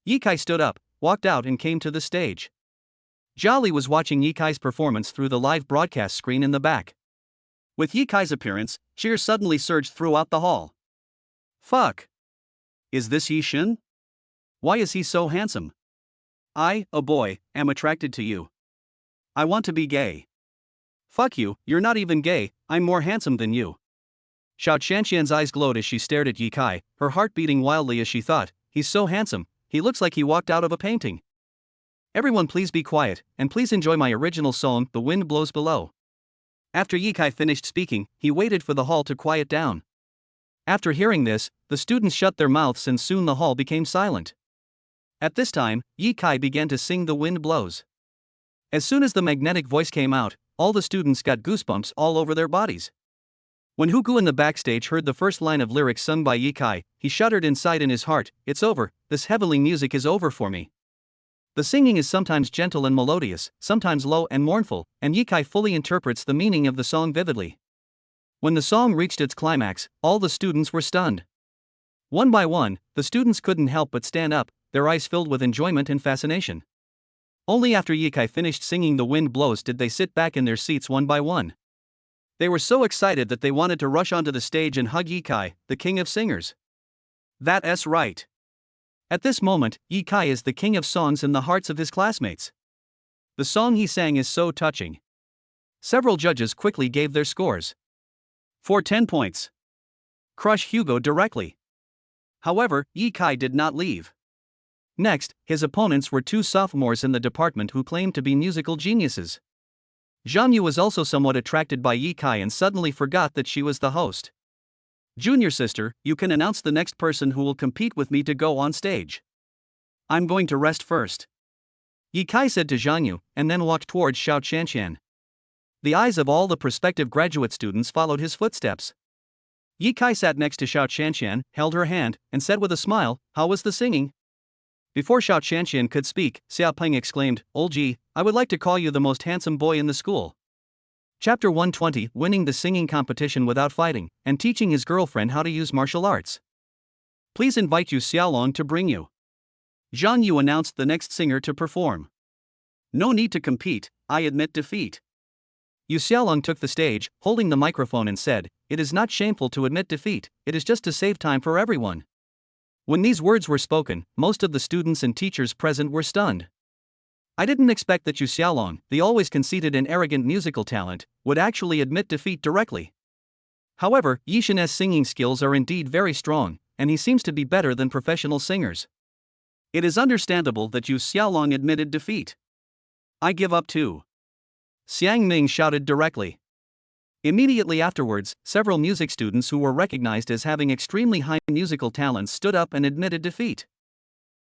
Yi Kai stood up, walked out and came to the stage. Jia Li was watching Yi Kai's performance through the live broadcast screen in the back. With Yi Kai's appearance, cheers suddenly surged throughout the hall. Fuck. Is this Yishin? Why is he so handsome? I, a boy, am attracted to you. I want to be gay. Fuck you, you're not even gay, I'm more handsome than you. Xiao Qianqian's eyes glowed as she stared at Yi Kai, her heart beating wildly as she thought, he's so handsome, he looks like he walked out of a painting. Everyone please be quiet, and please enjoy my original song, The Wind Blows Below. After Yi Kai finished speaking, he waited for the hall to quiet down. After hearing this, the students shut their mouths and soon the hall became silent. At this time, Yi Kai began to sing The Wind Blows. As soon as the magnetic voice came out, all the students got goosebumps all over their bodies. When Hugo in the backstage heard the first line of lyrics sung by Yi Kai, he shuddered inside in his heart, "It's over, this heavenly music is over for me." The singing is sometimes gentle and melodious, sometimes low and mournful, and Yi Kai fully interprets the meaning of the song vividly. When the song reached its climax, all the students were stunned. One by one, the students couldn't help but stand up, their eyes filled with enjoyment and fascination. Only after Yi Kai finished singing The Wind Blows did they sit back in their seats one by one. They were so excited that they wanted to rush onto the stage and hug Yi Kai, the king of singers. That's right. At this moment, Yi Kai is the king of songs in the hearts of his classmates. The song he sang is so touching. Several judges quickly gave their scores. For 10 points. Crush Hugo directly. However, Yi Kai did not leave. Next, his opponents were two sophomores in the department who claimed to be musical geniuses. Zhang Yu was also somewhat attracted by Yi Kai and suddenly forgot that she was the host. "Junior sister, you can announce the next person who will compete with me to go on stage. I'm going to rest first," Yi Kai said to Zhang Yu, and then walked towards Xiao Qianqian. The eyes of all the prospective graduate students followed his footsteps. Yi Kai sat next to Xiao Qianqian, held her hand, and said with a smile, "How was the singing?" Before Xiao Qianqian could speak, Xia Peng exclaimed, "Old Ji, I would like to call you the most handsome boy in the school." Chapter 120, Winning the Singing Competition Without Fighting, and Teaching His Girlfriend How to Use Martial Arts. Please invite Yu Xiaolong to bring you. Zhang Yu announced the next singer to perform. No need to compete, I admit defeat. Yu Xiaolong took the stage, holding the microphone and said, "It is not shameful to admit defeat, it is just to save time for everyone." When these words were spoken, most of the students and teachers present were stunned. I didn't expect that Yu Xiaolong, the always conceited and arrogant musical talent, would actually admit defeat directly. However, Yi Shen's singing skills are indeed very strong, and he seems to be better than professional singers. It is understandable that Yu Xiaolong admitted defeat. I give up too. Xiang Ming shouted directly. Immediately afterwards, several music students who were recognized as having extremely high musical talents stood up and admitted defeat.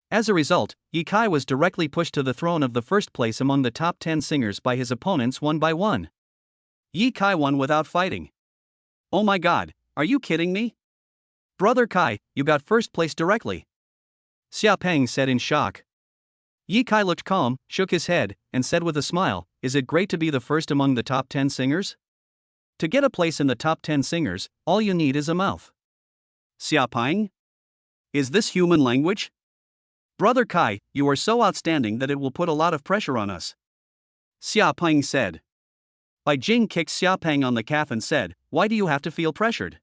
As a result, Yi Kai was directly pushed to the throne of the first place among the top 10 singers by his opponents one by one. Yi Kai won without fighting. Oh my god, are you kidding me? Brother Kai, you got first place directly. Xia Peng said in shock. Yi Kai looked calm, shook his head, and said with a smile, "Is it great to be the first among the top 10 singers? To get a place in the top 10 singers, all you need is a mouth." Xia Peng? Is this human language? Brother Kai, you are so outstanding that it will put a lot of pressure on us. Xia Peng said. Bai Jing kicked Xia Peng on the calf and said, "Why do you have to feel pressured?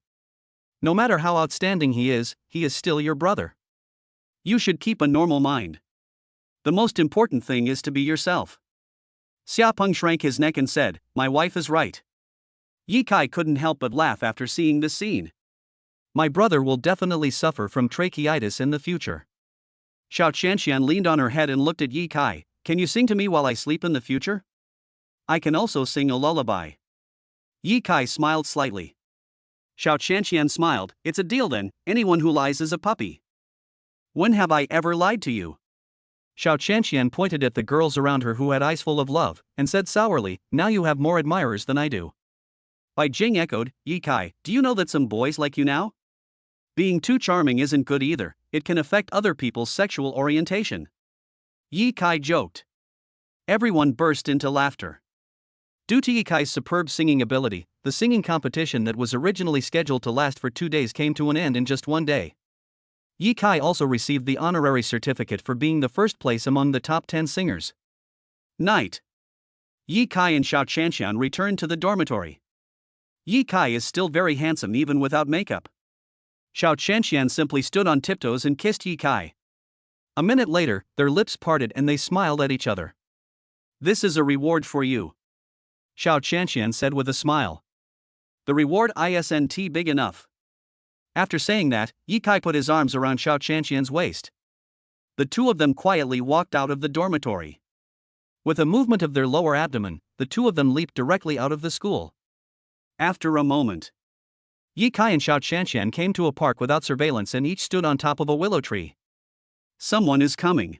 No matter how outstanding he is still your brother. You should keep a normal mind. The most important thing is to be yourself." Xia Peng shrank his neck and said, "My wife is right." Yi Kai couldn't help but laugh after seeing this scene. My brother will definitely suffer from tracheitis in the future. Xiao Qianqian leaned on her head and looked at Yi Kai. "Can you sing to me while I sleep in the future? I can also sing a lullaby." Yi Kai smiled slightly. Xiao Qianqian smiled. "It's a deal then, anyone who lies is a puppy." When have I ever lied to you? Xiao Qianqian pointed at the girls around her who had eyes full of love, and said sourly, "Now you have more admirers than I do." Bai Jing echoed, "Yi Kai, do you know that some boys like you now? Being too charming isn't good either, it can affect other people's sexual orientation." Yi Kai joked. Everyone burst into laughter. Due to Yi Kai's superb singing ability, the singing competition that was originally scheduled to last for 2 days came to an end in just 1 day. Yi Kai also received the honorary certificate for being the first place among the top 10 singers. Night. Yi Kai and Xiao Qianqian returned to the dormitory. Yi Kai is still very handsome even without makeup. Xiao Qianqian simply stood on tiptoes and kissed Yi Kai. A minute later, their lips parted and they smiled at each other. "This is a reward for you," Xiao Qianqian said with a smile. "The reward isn't big enough." After saying that, Yi Kai put his arms around Xiao Qianqian's waist. The two of them quietly walked out of the dormitory. With a movement of their lower abdomen, the two of them leaped directly out of the school. After a moment, Yi Kai and Xiao Qianqian came to a park without surveillance and each stood on top of a willow tree. Someone is coming.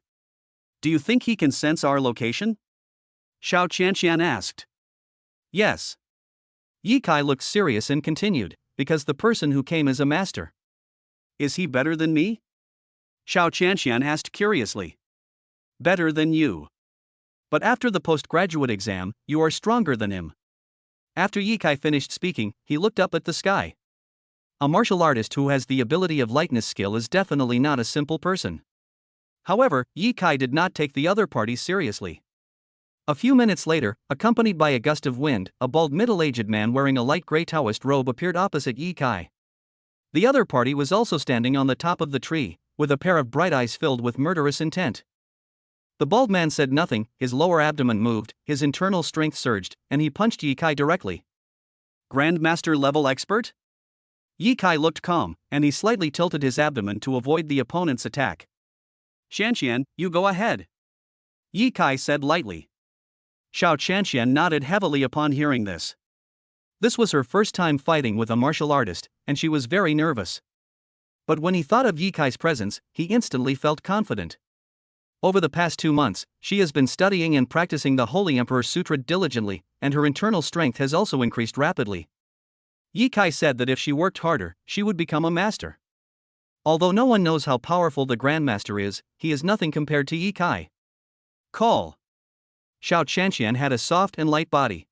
Do you think he can sense our location? Xiao Qianqian asked. Yes. Yi Kai looked serious and continued, because the person who came is a master. Is he better than me? Xiao Qianqian asked curiously. Better than you. But after the postgraduate exam, you are stronger than him. After Yi Kai finished speaking, he looked up at the sky. A martial artist who has the ability of lightness skill is definitely not a simple person. However, Yi Kai did not take the other party seriously. A few minutes later, accompanied by a gust of wind, a bald middle-aged man wearing a light gray Taoist robe appeared opposite Yi Kai. The other party was also standing on the top of the tree, with a pair of bright eyes filled with murderous intent. The bald man said nothing, his lower abdomen moved, his internal strength surged, and he punched Yi Kai directly. Grandmaster level expert? Yi Kai looked calm, and he slightly tilted his abdomen to avoid the opponent's attack. Qianqian, you go ahead. Yi Kai said lightly. Xiao Qianqian nodded heavily upon hearing this. This was her first time fighting with a martial artist, and she was very nervous. But when he thought of Yi Kai's presence, he instantly felt confident. Over the past 2 months, she has been studying and practicing the Holy Emperor Sutra diligently, and her internal strength has also increased rapidly. Yi Kai said that if she worked harder, she would become a master. Although no one knows how powerful the Grandmaster is, he is nothing compared to Yi Kai. Call. Xiao Qianqian had a soft and light body.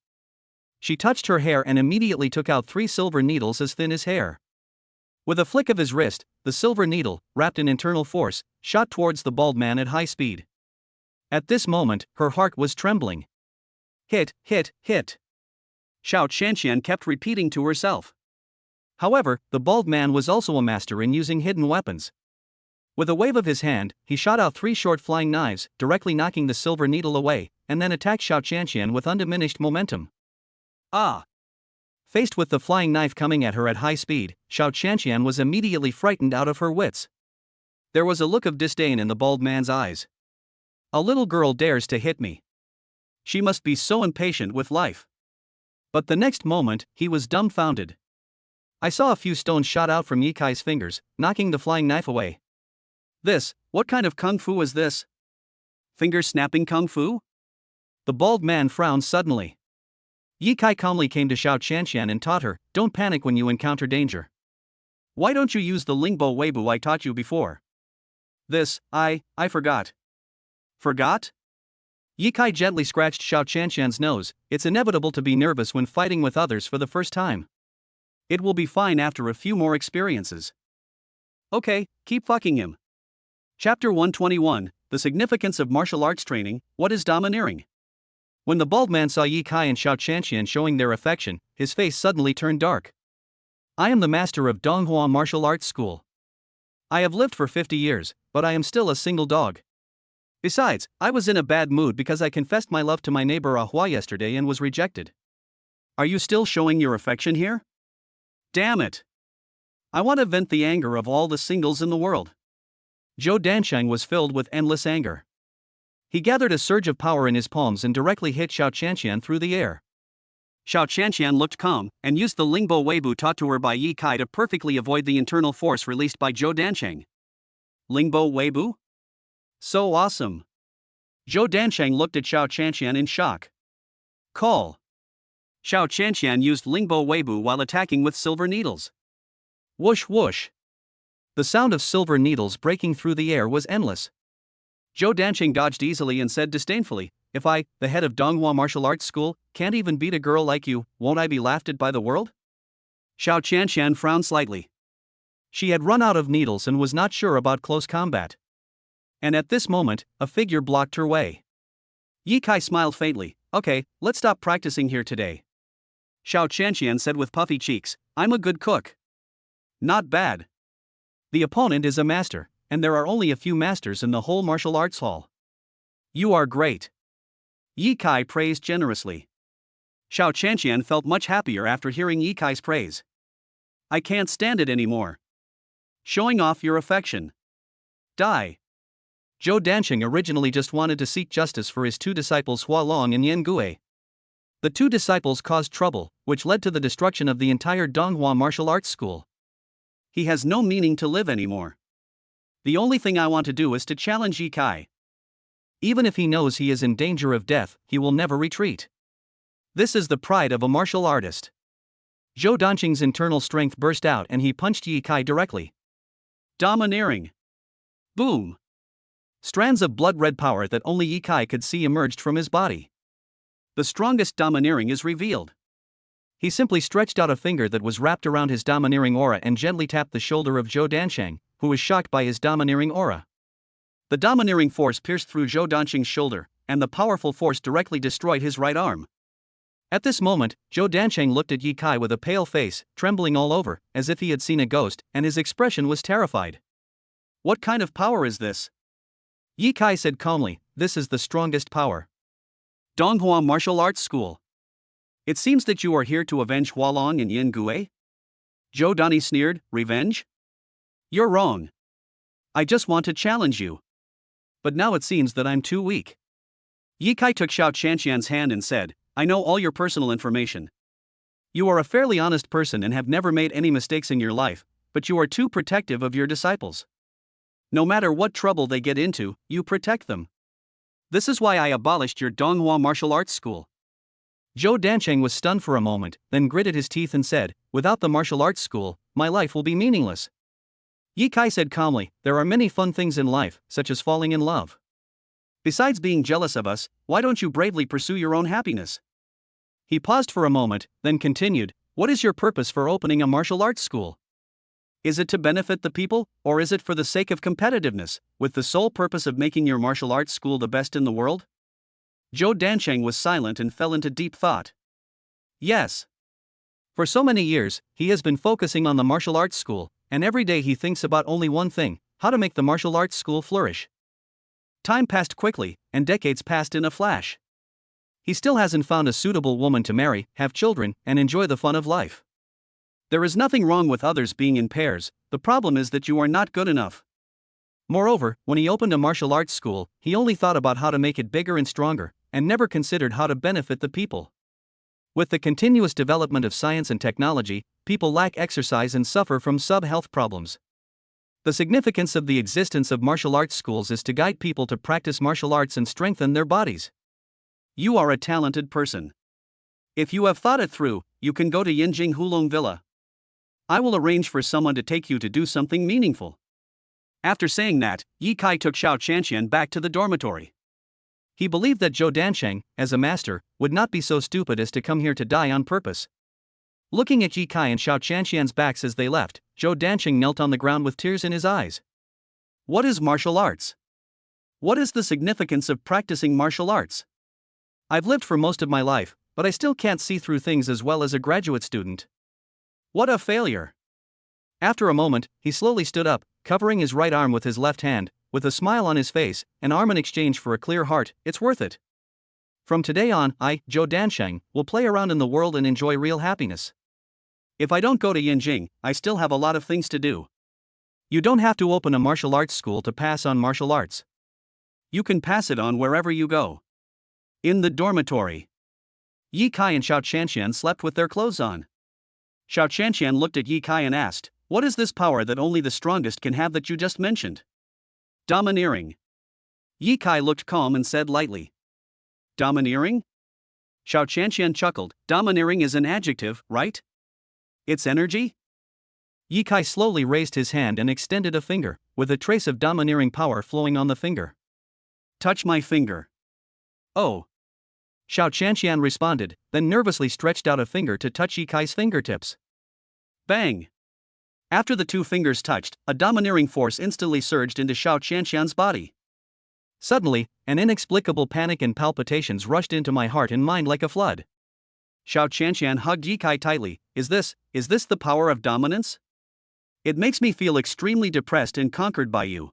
She touched her hair and immediately took out 3 silver needles as thin as hair. With a flick of his wrist, the silver needle, wrapped in internal force, shot towards the bald man at high speed. At this moment, her heart was trembling. Hit, hit, hit. Xiao Qianqian kept repeating to herself. However, the bald man was also a master in using hidden weapons. With a wave of his hand, he shot out 3 short flying knives, directly knocking the silver needle away, and then attacked Xiao Qianqian with undiminished momentum. Ah! Faced with the flying knife coming at her at high speed, Xiao Qianqian was immediately frightened out of her wits. There was a look of disdain in the bald man's eyes. A little girl dares to hit me. She must be so impatient with life. But the next moment, he was dumbfounded. I saw a few stones shot out from Yi Kai's fingers, knocking the flying knife away. What kind of kung fu is this? Finger-snapping kung fu? The bald man frowned suddenly. Yi Kai calmly came to Xiao Qianqian and taught her, don't panic when you encounter danger. Why don't you use the Lingbo Weibo I taught you before? I forgot. Forgot? Yi Kai gently scratched Xiao Qianqian's nose. It's inevitable to be nervous when fighting with others for the first time. It will be fine after a few more experiences. Okay, keep fucking him. Chapter 121, The Significance of Martial Arts Training, What is Domineering? When the bald man saw Yi Kai and Xiao Qianqian showing their affection, his face suddenly turned dark. I am the master of Donghua Martial Arts School. I have lived for 50 years, but I am still a single dog. Besides, I was in a bad mood because I confessed my love to my neighbor Ahua yesterday and was rejected. Are you still showing your affection here? Damn it! I want to vent the anger of all the singles in the world. Zhou Dansheng was filled with endless anger. He gathered a surge of power in his palms and directly hit Xiao Qianqian through the air. Xiao Qianqian looked calm, and used the Lingbo Weibo taught to her by Yi Kai to perfectly avoid the internal force released by Zhou Dansheng. Lingbo Weibo? So awesome! Zhou Dansheng looked at Xiao Qianqian in shock. Call. Xiao Qianqian used Lingbo Weibo while attacking with silver needles. Whoosh whoosh! The sound of silver needles breaking through the air was endless. Zhou Dansheng dodged easily and said disdainfully, if I, the head of Donghua Martial Arts School, can't even beat a girl like you, won't I be laughed at by the world? Xiao Qianqian frowned slightly. She had run out of needles and was not sure about close combat. And at this moment, a figure blocked her way. Yi Kai smiled faintly. Okay, let's stop practicing here today. Xiao Qianqian said with puffy cheeks, I'm a good cook. Not bad. The opponent is a master, and there are only a few masters in the whole martial arts hall. You are great. Yi Kai praised generously. Xiao Qianqian felt much happier after hearing Yi Kai's praise. I can't stand it anymore. Showing off your affection. Die. Zhou Dansheng originally just wanted to seek justice for his 2 disciples Hua Long and Yen Gue. The two disciples caused trouble, which led to the destruction of the entire Donghua martial arts school. He has no meaning to live anymore. The only thing I want to do is to challenge Ye Kai. Even if he knows he is in danger of death, he will never retreat. This is the pride of a martial artist. Zhou Danqing's internal strength burst out and he punched Ye Kai directly. Domineering. Boom. Strands of blood-red power that only Ye Kai could see emerged from his body. The strongest domineering is revealed. He simply stretched out a finger that was wrapped around his domineering aura and gently tapped the shoulder of Zhou Dansheng, who was shocked by his domineering aura. The domineering force pierced through Zhou Danqing's shoulder, and the powerful force directly destroyed his right arm. At this moment, Zhou Dansheng looked at Ye Kai with a pale face, trembling all over, as if he had seen a ghost, and his expression was terrified. What kind of power is this? Ye Kai said calmly, this is the strongest power. Donghua Martial Arts School. It seems that you are here to avenge Hualong and Yin Gue? Zhou Dani sneered, revenge? You're wrong. I just want to challenge you. But now it seems that I'm too weak. Ye Kai took Xiao Qianqian's hand and said, I know all your personal information. You are a fairly honest person and have never made any mistakes in your life, but you are too protective of your disciples. No matter what trouble they get into, you protect them. This is why I abolished your Donghua Martial Arts School. Zhou Dansheng was stunned for a moment, then gritted his teeth and said, without the martial arts school, my life will be meaningless. Ye Kai said calmly, there are many fun things in life, such as falling in love. Besides being jealous of us, why don't you bravely pursue your own happiness? He paused for a moment, then continued, what is your purpose for opening a martial arts school? Is it to benefit the people, or is it for the sake of competitiveness, with the sole purpose of making your martial arts school the best in the world? Zhou Dansheng was silent and fell into deep thought. Yes. For so many years, he has been focusing on the martial arts school, and every day he thinks about only one thing, how to make the martial arts school flourish. Time passed quickly, and decades passed in a flash. He still hasn't found a suitable woman to marry, have children, and enjoy the fun of life. There is nothing wrong with others being in pairs, the problem is that you are not good enough. Moreover, when he opened a martial arts school, he only thought about how to make it bigger and stronger, and never considered how to benefit the people. With the continuous development of science and technology, people lack exercise and suffer from sub-health problems. The significance of the existence of martial arts schools is to guide people to practice martial arts and strengthen their bodies. You are a talented person. If you have thought it through, you can go to Yinjing Hulong Villa. I will arrange for someone to take you to do something meaningful. After saying that, Ye Kai took Xiao Qianqian back to the dormitory. He believed that Zhou Dansheng, as a master, would not be so stupid as to come here to die on purpose. Looking at Ye Kai and Xiao Qianqian's backs as they left, Zhou Dansheng knelt on the ground with tears in his eyes. What is martial arts? What is the significance of practicing martial arts? I've lived for most of my life, but I still can't see through things as well as a graduate student. What a failure! After a moment, he slowly stood up, covering his right arm with his left hand, with a smile on his face, an arm in exchange for a clear heart, it's worth it. From today on, I, Zhou Dansheng, will play around in the world and enjoy real happiness. If I don't go to Yinjing, I still have a lot of things to do. You don't have to open a martial arts school to pass on martial arts. You can pass it on wherever you go. In the dormitory. Ye Kai and Xiao Qianqian slept with their clothes on. Xiao Qianqian looked at Ye Kai and asked, what is this power that only the strongest can have that you just mentioned? Domineering. Ye Kai looked calm and said lightly. Domineering? Xiao Qianqian chuckled, domineering is an adjective, right? It's energy? Ye Kai slowly raised his hand and extended a finger, with a trace of domineering power flowing on the finger. Touch my finger. Oh. Xiao Qianqian responded, then nervously stretched out a finger to touch Ye Kai's fingertips. Bang! After the two fingers touched, a domineering force instantly surged into Xiao Qianqian's body. Suddenly, an inexplicable panic and palpitations rushed into my heart and mind like a flood. Xiao Qianqian hugged Ye Kai tightly, is this the power of dominance? It makes me feel extremely depressed and conquered by you.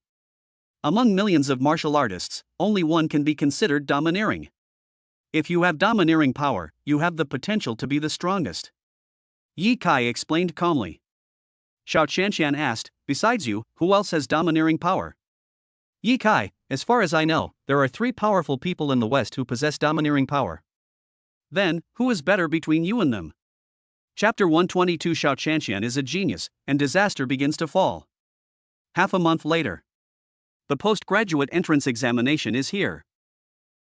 Among millions of martial artists, only one can be considered domineering. If you have domineering power, you have the potential to be the strongest. Ye Kai explained calmly. Xiao Qianqian asked, besides you, who else has domineering power? Ye Kai, as far as I know, there are 3 powerful people in the West who possess domineering power. Then, who is better between you and them? Chapter 122. Xiao Qianqian is a genius, and disaster begins to fall. Half a month later. The postgraduate entrance examination is here.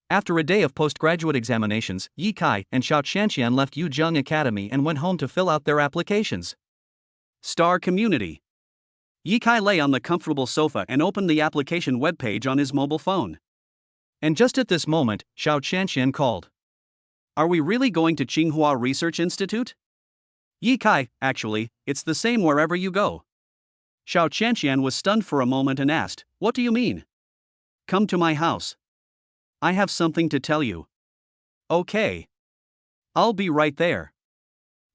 After a day of postgraduate examinations, Yi Kai and Xiao Qianqian left Yuzheng Academy and went home to fill out their applications. Star Community. Yi Kai lay on the comfortable sofa and opened the application webpage on his mobile phone. And just at this moment, Xiao Qianqian called. Are we really going to Tsinghua Research Institute? Yi Kai, actually, it's the same wherever you go. Xiao Qianqian was stunned for a moment and asked, What do you mean? Come to my house. I have something to tell you. Okay. I'll be right there.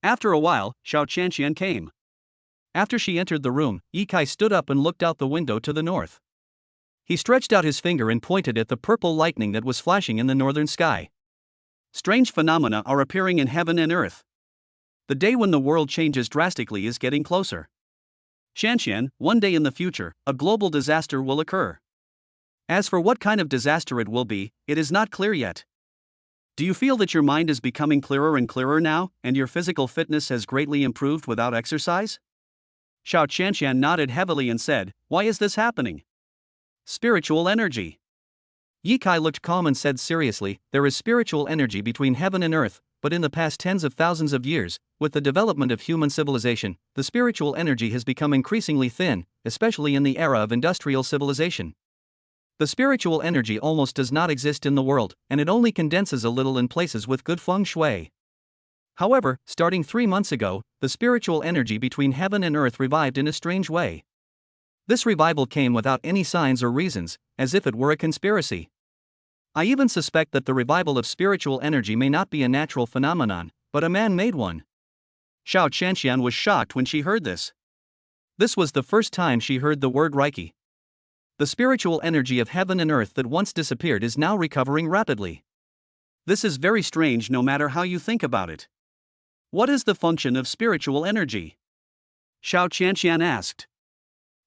After a while, Xiao Qianqian came. After she entered the room, Yi Kai stood up and looked out the window to the north. He stretched out his finger and pointed at the purple lightning that was flashing in the northern sky. Strange phenomena are appearing in heaven and earth. The day when the world changes drastically is getting closer. Qianqian, one day in the future, a global disaster will occur. As for what kind of disaster it will be, it is not clear yet. Do you feel that your mind is becoming clearer and clearer now, and your physical fitness has greatly improved without exercise? Xiao Qianqian nodded heavily and said, Why is this happening? Spiritual energy. Yi Kai looked calm and said seriously, There is spiritual energy between heaven and earth, but in the past tens of thousands of years, with the development of human civilization, the spiritual energy has become increasingly thin, especially in the era of industrial civilization. The spiritual energy almost does not exist in the world, and it only condenses a little in places with good feng shui. However, starting 3 months ago, the spiritual energy between heaven and earth revived in a strange way. This revival came without any signs or reasons, as if it were a conspiracy. I even suspect that the revival of spiritual energy may not be a natural phenomenon, but a man-made one. Xiao Qianqian was shocked when she heard this. This was the first time she heard the word Reiki. The spiritual energy of heaven and earth that once disappeared is now recovering rapidly. This is very strange no matter how you think about it. What is the function of spiritual energy? Xiao Qianqian asked.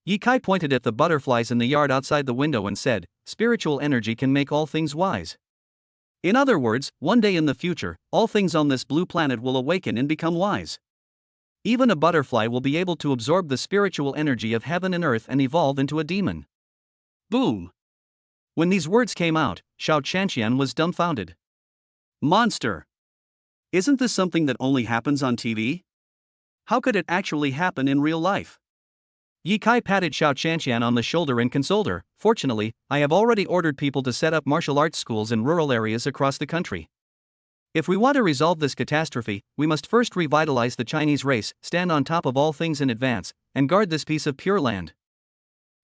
Yi Kai pointed at the butterflies in the yard outside the window and said, Spiritual energy can make all things wise. In other words, one day in the future, all things on this blue planet will awaken and become wise. Even a butterfly will be able to absorb the spiritual energy of heaven and earth and evolve into a demon. Boom! When these words came out, Xiao Qianqian was dumbfounded. Monster! Isn't this something that only happens on TV? How could it actually happen in real life? Yi Kai patted Xiao Qianqian on the shoulder and consoled her. Fortunately, I have already ordered people to set up martial arts schools in rural areas across the country. If we want to resolve this catastrophe, we must first revitalize the Chinese race, stand on top of all things in advance, and guard this piece of pure land.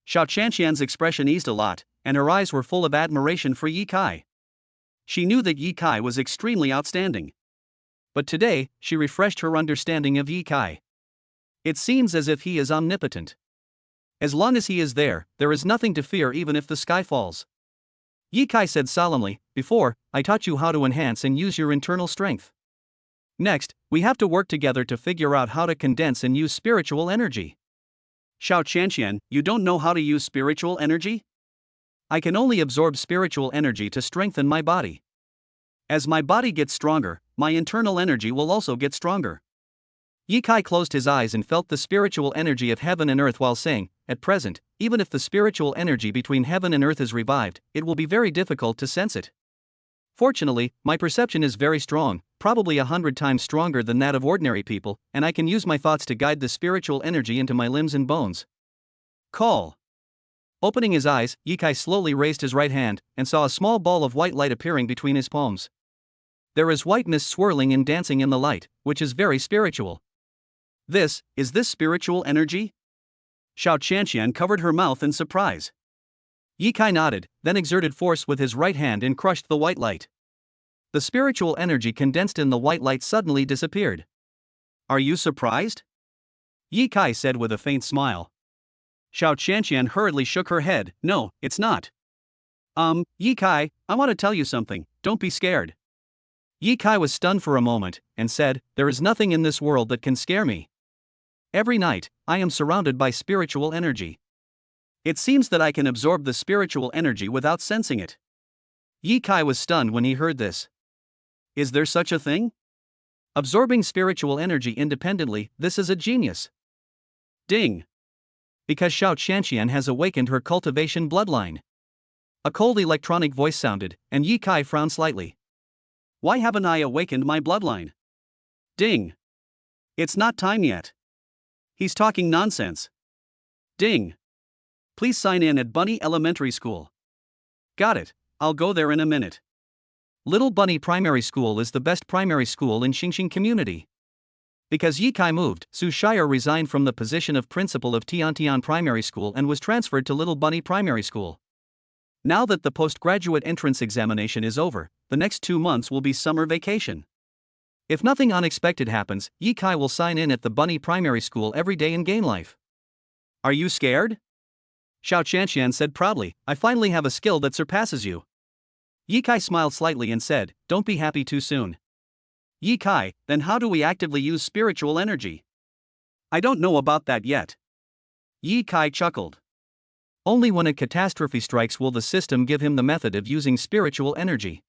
Xiao Qianqian's expression eased a lot, and her eyes were full of admiration for Yi Kai. She knew that Yi Kai was extremely outstanding. But today, she refreshed her understanding of Yi Kai. It seems as if he is omnipotent. As long as he is there, there is nothing to fear even if the sky falls. Yi Kai said solemnly, Before, I taught you how to enhance and use your internal strength. Next, we have to work together to figure out how to condense and use spiritual energy. Xiao Qianqian, you don't know how to use spiritual energy? I can only absorb spiritual energy to strengthen my body. As my body gets stronger, my internal energy will also get stronger. Yi Kai closed his eyes and felt the spiritual energy of heaven and earth while saying, At present, even if the spiritual energy between heaven and earth is revived, it will be very difficult to sense it. Fortunately, my perception is very strong, probably 100 times stronger than that of ordinary people, and I can use my thoughts to guide the spiritual energy into my limbs and bones. Call. Opening his eyes, Yi Kai slowly raised his right hand, and saw a small ball of white light appearing between his palms. There is white mist swirling and dancing in the light, which is very spiritual. Is this spiritual energy? Xiao Qianqian covered her mouth in surprise. Yi Kai nodded, then exerted force with his right hand and crushed the white light. The spiritual energy condensed in the white light suddenly disappeared. Are you surprised? Yi Kai said with a faint smile. Xiao Qianqian hurriedly shook her head. No, it's not. Yi Kai, I want to tell you something, don't be scared. Yi Kai was stunned for a moment, and said, There is nothing in this world that can scare me. Every night, I am surrounded by spiritual energy. It seems that I can absorb the spiritual energy without sensing it. Yi Kai was stunned when he heard this. Is there such a thing? Absorbing spiritual energy independently, this is a genius. Ding! Because Xiao Qianqian has awakened her cultivation bloodline. A cold electronic voice sounded, and Yi Kai frowned slightly. Why haven't I awakened my bloodline? Ding! It's not time yet. He's talking nonsense. Ding! Please sign in at Bunny Elementary School. Got it, I'll go there in a minute. Little Bunny Primary School is the best primary school in Xingxing community. Because Yi Kai moved, Su Shire resigned from the position of principal of Tiantian Primary School and was transferred to Little Bunny Primary School. Now that the postgraduate entrance examination is over, the next 2 months will be summer vacation. If nothing unexpected happens, Yi Kai will sign in at the Bunny Primary School every day and gain life. Are you scared? Xiao Qianqian said proudly, I finally have a skill that surpasses you. Yi Kai smiled slightly and said, don't be happy too soon. Yi Kai, then how do we actively use spiritual energy? I don't know about that yet. Yi Kai chuckled. Only when a catastrophe strikes will the system give him the method of using spiritual energy.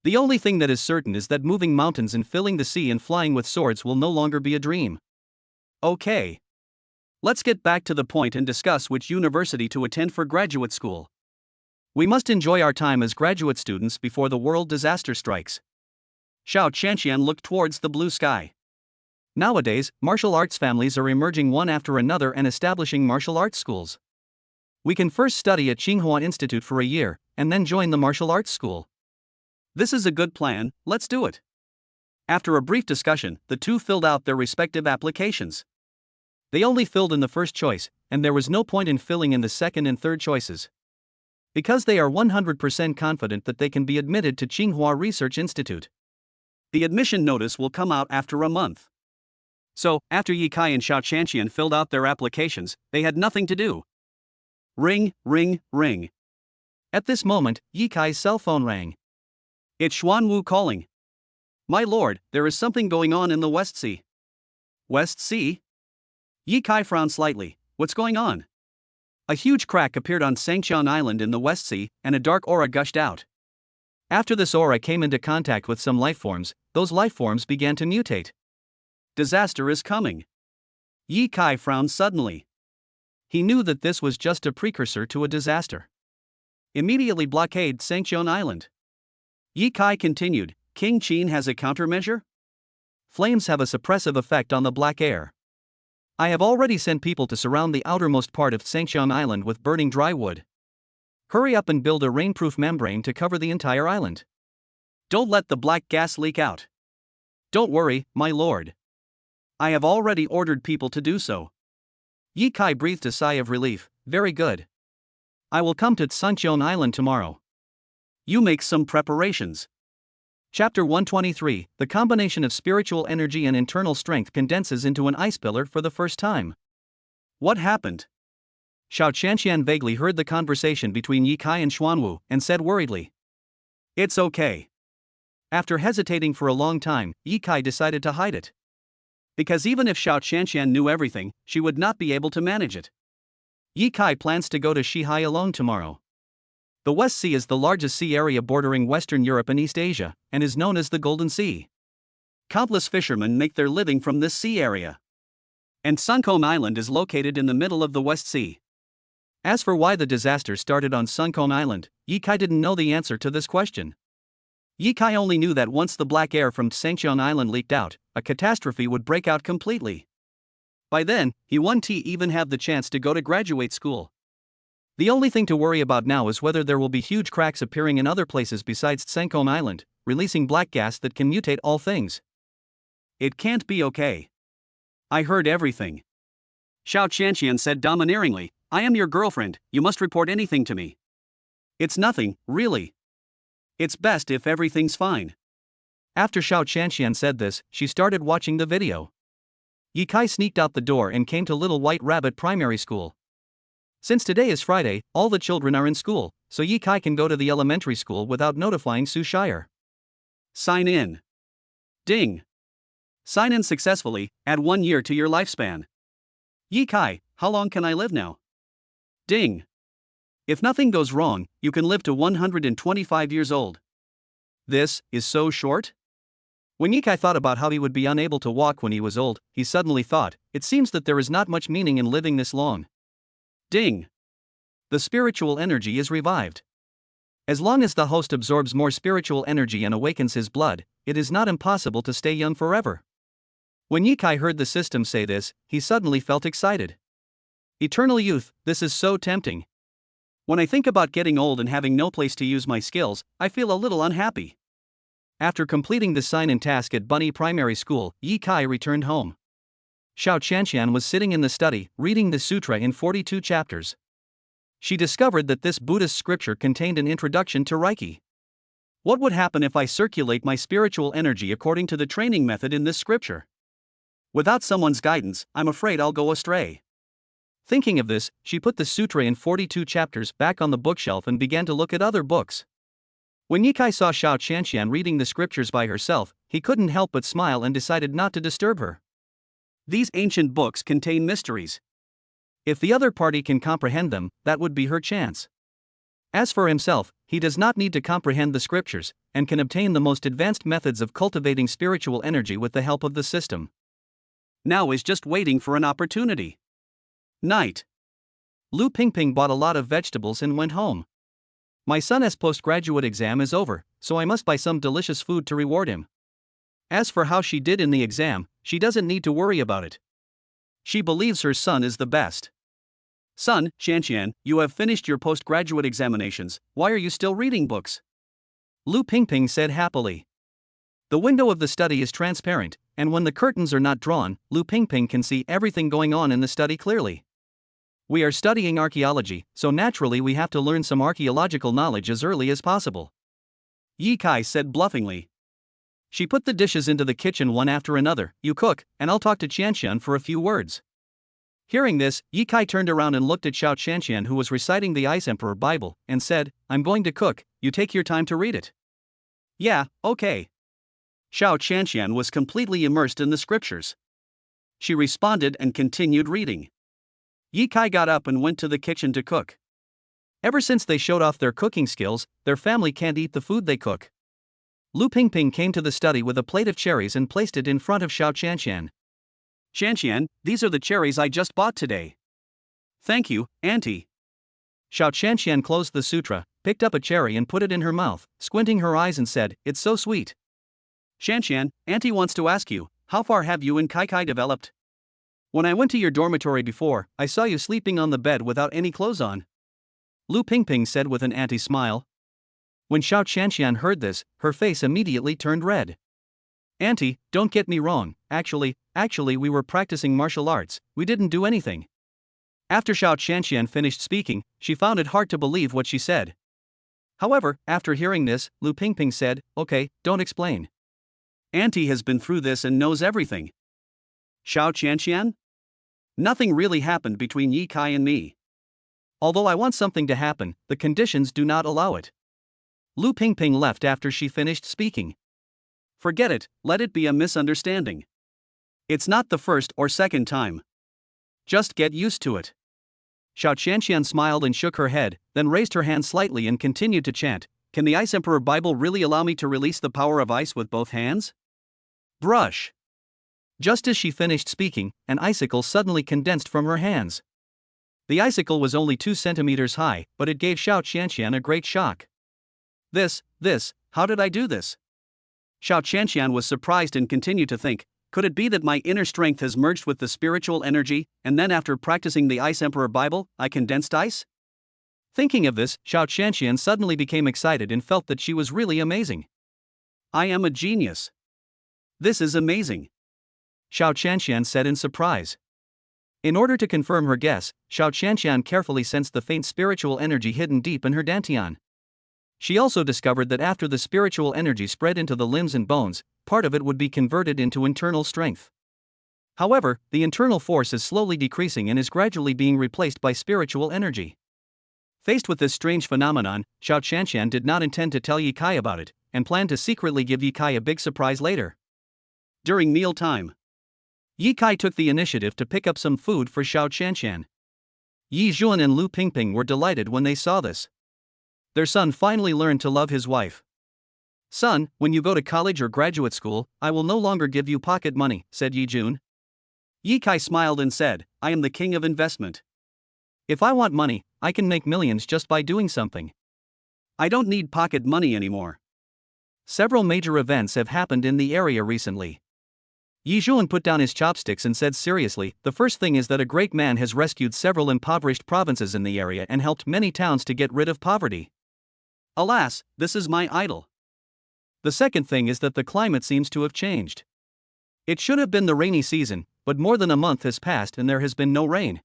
The only thing that is certain is that moving mountains and filling the sea and flying with swords will no longer be a dream. Okay. Let's get back to the point and discuss which university to attend for graduate school. We must enjoy our time as graduate students before the world disaster strikes. Xiao Qianqian looked towards the blue sky. Nowadays, martial arts families are emerging one after another and establishing martial arts schools. We can first study at Tsinghua Institute for a year, and then join the martial arts school. This is a good plan, let's do it. After a brief discussion, the two filled out their respective applications. They only filled in the first choice, and there was no point in filling in the second and third choices. Because they are 100% confident that they can be admitted to Tsinghua Research Institute. The admission notice will come out after a month. So, after Yi Kai and Xiao Qianqian filled out their applications, they had nothing to do. Ring, ring, ring. At this moment, Yi Kai's cell phone rang. It's Xuanwu calling. My lord, there is something going on in the West Sea. West Sea? Yi Kai frowned slightly. What's going on? A huge crack appeared on Sangqian Island in the West Sea, and a dark aura gushed out. After this aura came into contact with some lifeforms, those lifeforms began to mutate. Disaster is coming. Yi Kai frowned suddenly. He knew that this was just a precursor to a disaster. Immediately blockade Sangqian Island. Yi Kai continued, King Qin has a countermeasure? Flames have a suppressive effect on the black air. I have already sent people to surround the outermost part of Sangqian Island with burning dry wood. Hurry up and build a rainproof membrane to cover the entire island. Don't let the black gas leak out. Don't worry, my lord. I have already ordered people to do so. Yi Kai breathed a sigh of relief. Very good. I will come to Sangqian Island tomorrow. You make some preparations. Chapter 123, the combination of spiritual energy and internal strength condenses into an ice pillar for the first time. What happened? Xiao Qianqian vaguely heard the conversation between Yi Kai and Xuanwu, and said worriedly. It's okay. After hesitating for a long time, Yi Kai decided to hide it. Because even if Xiao Qianqian knew everything, she would not be able to manage it. Yi Kai plans to go to Shihai alone tomorrow. The West Sea is the largest sea area bordering Western Europe and East Asia, and is known as the Golden Sea. Countless fishermen make their living from this sea area. And Sunkom Island is located in the middle of the West Sea. As for why the disaster started on Sunkom Island, Yi Kai didn't know the answer to this question. Yi Kai only knew that once the black air from Sangqian Island leaked out, a catastrophe would break out completely. By then, he wouldn't even have the chance to go to graduate school. The only thing to worry about now is whether there will be huge cracks appearing in other places besides Sangkom Island, releasing black gas that can mutate all things. It can't be okay. I heard everything. Xiao Qianqian said domineeringly, I am your girlfriend, you must report anything to me. It's nothing, really. It's best if everything's fine. After Xiao Qianqian said this, she started watching the video. Yi Kai sneaked out the door and came to Little White Rabbit Primary School. Since today is Friday, all the children are in school, so Yi Kai can go to the elementary school without notifying Su Shire. Sign in. Ding. Sign in successfully, add 1 year to your lifespan. Yi Kai, how long can I live now? Ding. If nothing goes wrong, you can live to 125 years old. This is so short? When Ye Kai thought about how he would be unable to walk when he was old, he suddenly thought, it seems that there is not much meaning in living this long. Ding! The spiritual energy is revived. As long as the host absorbs more spiritual energy and awakens his blood, it is not impossible to stay young forever. When Ye Kai heard the system say this, he suddenly felt excited. Eternal youth, this is so tempting. When I think about getting old and having no place to use my skills, I feel a little unhappy. After completing the sign-in task at Bunny Primary School, Ye Kai returned home. Xiao Qianqian was sitting in the study, reading the sutra in 42 chapters. She discovered that this Buddhist scripture contained an introduction to Reiki. What would happen if I circulate my spiritual energy according to the training method in this scripture? Without someone's guidance, I'm afraid I'll go astray. Thinking of this, she put the sutra in 42 chapters back on the bookshelf and began to look at other books. When Ye Kai saw Xiao Qianqian reading the scriptures by herself, he couldn't help but smile and decided not to disturb her. These ancient books contain mysteries. If the other party can comprehend them, that would be her chance. As for himself, he does not need to comprehend the scriptures, and can obtain the most advanced methods of cultivating spiritual energy with the help of the system. Now is just waiting for an opportunity. Night. Lu Pingping bought a lot of vegetables and went home. My son's postgraduate exam is over, so I must buy some delicious food to reward him. As for how she did in the exam, she doesn't need to worry about it. She believes her son is the best. Son, Qianqian, you have finished your postgraduate examinations, why are you still reading books? Lu Pingping said happily. The window of the study is transparent, and when the curtains are not drawn, Lu Pingping can see everything going on in the study clearly. We are studying archaeology, so naturally we have to learn some archaeological knowledge as early as possible. Ye Kai said bluffingly. She put the dishes into the kitchen one after another. You cook, and I'll talk to Qianqian for a few words. Hearing this, Ye Kai turned around and looked at Xiao Qianqian, who was reciting the Ice Emperor Bible, and said, I'm going to cook, you take your time to read it. Yeah, okay. Xiao Qianqian was completely immersed in the scriptures. She responded and continued reading. Ye Kai got up and went to the kitchen to cook. Ever since they showed off their cooking skills, their family can't eat the food they cook. Lu Pingping came to the study with a plate of cherries and placed it in front of Xiao Qianqian. Qianqian, these are the cherries I just bought today. Thank you, Auntie. Xiao Qianqian closed the sutra, picked up a cherry and put it in her mouth, squinting her eyes and said, It's so sweet. Qianqian, Auntie wants to ask you, how far have you and Kai Kai developed? When I went to your dormitory before, I saw you sleeping on the bed without any clothes on. Lu Pingping said with an anti-smile. When Xiao Qianqian heard this, her face immediately turned red. Auntie, don't get me wrong, actually, we were practicing martial arts, we didn't do anything. After Xiao Qianqian finished speaking, she found it hard to believe what she said. However, after hearing this, Lu Pingping said, Okay, don't explain. Auntie has been through this and knows everything. Xiao Qianqian? Nothing really happened between Ye Kai and me. Although I want something to happen, the conditions do not allow it. Lu Pingping left after she finished speaking. Forget it, let it be a misunderstanding. It's not the first or second time. Just get used to it. Xiao Qianqian smiled and shook her head, then raised her hand slightly and continued to chant, Can the Ice Emperor Bible really allow me to release the power of ice with both hands? Brush. Just as she finished speaking, an icicle suddenly condensed from her hands. The icicle was only 2 centimeters high, but it gave Xiao Qianqian a great shock. How did I do this? Xiao Qianqian was surprised and continued to think, could it be that my inner strength has merged with the spiritual energy, and then after practicing the Ice Emperor Bible, I condensed ice? Thinking of this, Xiao Qianqian suddenly became excited and felt that she was really amazing. I am a genius. This is amazing. Xiao Qianqian said in surprise. In order to confirm her guess, Xiao Qianqian carefully sensed the faint spiritual energy hidden deep in her dantian. She also discovered that after the spiritual energy spread into the limbs and bones, part of it would be converted into internal strength. However, the internal force is slowly decreasing and is gradually being replaced by spiritual energy. Faced with this strange phenomenon, Xiao Qianqian did not intend to tell Ye Kai about it, and planned to secretly give Ye Kai a big surprise later. During meal time, Ye Kai took the initiative to pick up some food for Xiao Qianqian. Yi Zhuan and Lu Pingping were delighted when they saw this. Their son finally learned to love his wife. Son, when you go to college or graduate school, I will no longer give you pocket money, said Yi Jun. Yi Kai smiled and said, I am the king of investment. If I want money, I can make millions just by doing something. I don't need pocket money anymore. Several major events have happened in the area recently. Yi Jun put down his chopsticks and said seriously, the first thing is that a great man has rescued several impoverished provinces in the area and helped many towns to get rid of poverty. Alas, this is my idol. The second thing is that the climate seems to have changed. It should have been the rainy season, but more than a month has passed and there has been no rain.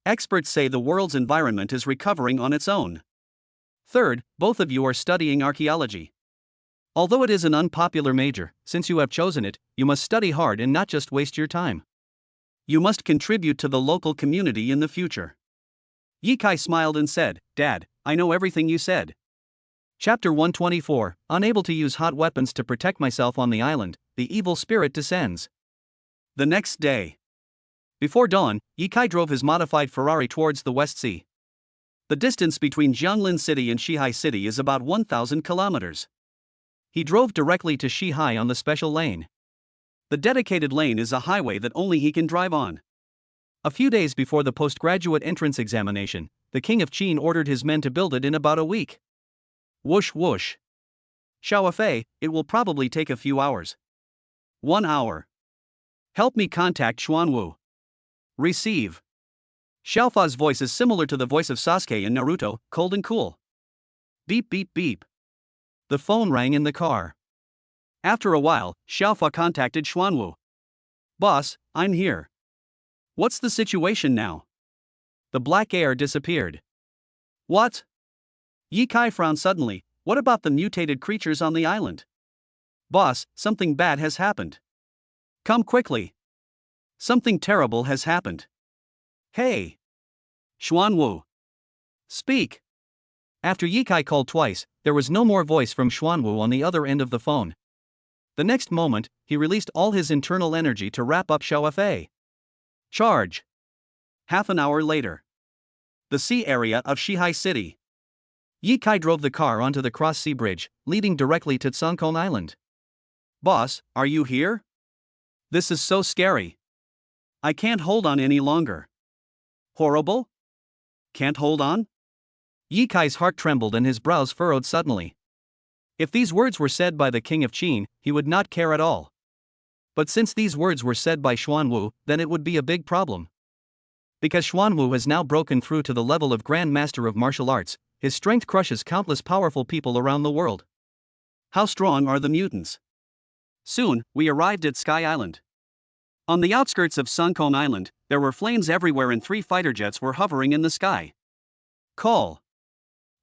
Experts say the world's environment is recovering on its own. Third, both of you are studying archaeology. Although it is an unpopular major, since you have chosen it, you must study hard and not just waste your time. You must contribute to the local community in the future. Yi Kai smiled and said, Dad, I know everything you said. Chapter 124, Unable to use hot weapons to protect myself on the island, the evil spirit descends. The next day. Before dawn, Yi Kai drove his modified Ferrari towards the West Sea. The distance between Jianglin City and Shihai City is about 1,000 kilometers. He drove directly to Shihai on the special lane. The dedicated lane is a highway that only he can drive on. A few days before the postgraduate entrance examination, the king of Qin ordered his men to build it in about a week. Whoosh whoosh. Xiaofei, it will probably take a few hours. 1 hour. Help me contact Xuanwu. Receive. Xiaofa's voice is similar to the voice of Sasuke in Naruto, cold and cool. Beep beep beep. The phone rang in the car. After a while, Xiaofa contacted Xuanwu. Boss, I'm here. What's the situation now? The black air disappeared. What? Yi Kai frowned suddenly. What about the mutated creatures on the island? Boss, something bad has happened. Come quickly. Something terrible has happened. Hey! Xuanwu. Speak. After Yi Kai called twice, there was no more voice from Xuanwu on the other end of the phone. The next moment, he released all his internal energy to wrap up Xiaofei. Charge. Half an hour later. The sea area of Shihai City. Yi Kai drove the car onto the cross-sea bridge, leading directly to Tsunkon Island. Boss, are you here? This is so scary. I can't hold on any longer. Horrible? Can't hold on? Yi Kai's heart trembled and his brows furrowed suddenly. If these words were said by the king of Qin, he would not care at all. But since these words were said by Xuanwu, then it would be a big problem. Because Xuanwu has now broken through to the level of Grand Master of Martial Arts, his strength crushes countless powerful people around the world. How strong are the mutants? Soon, we arrived at Sky Island. On the outskirts of Tsunkon Island, there were flames everywhere and 3 fighter jets were hovering in the sky. Call.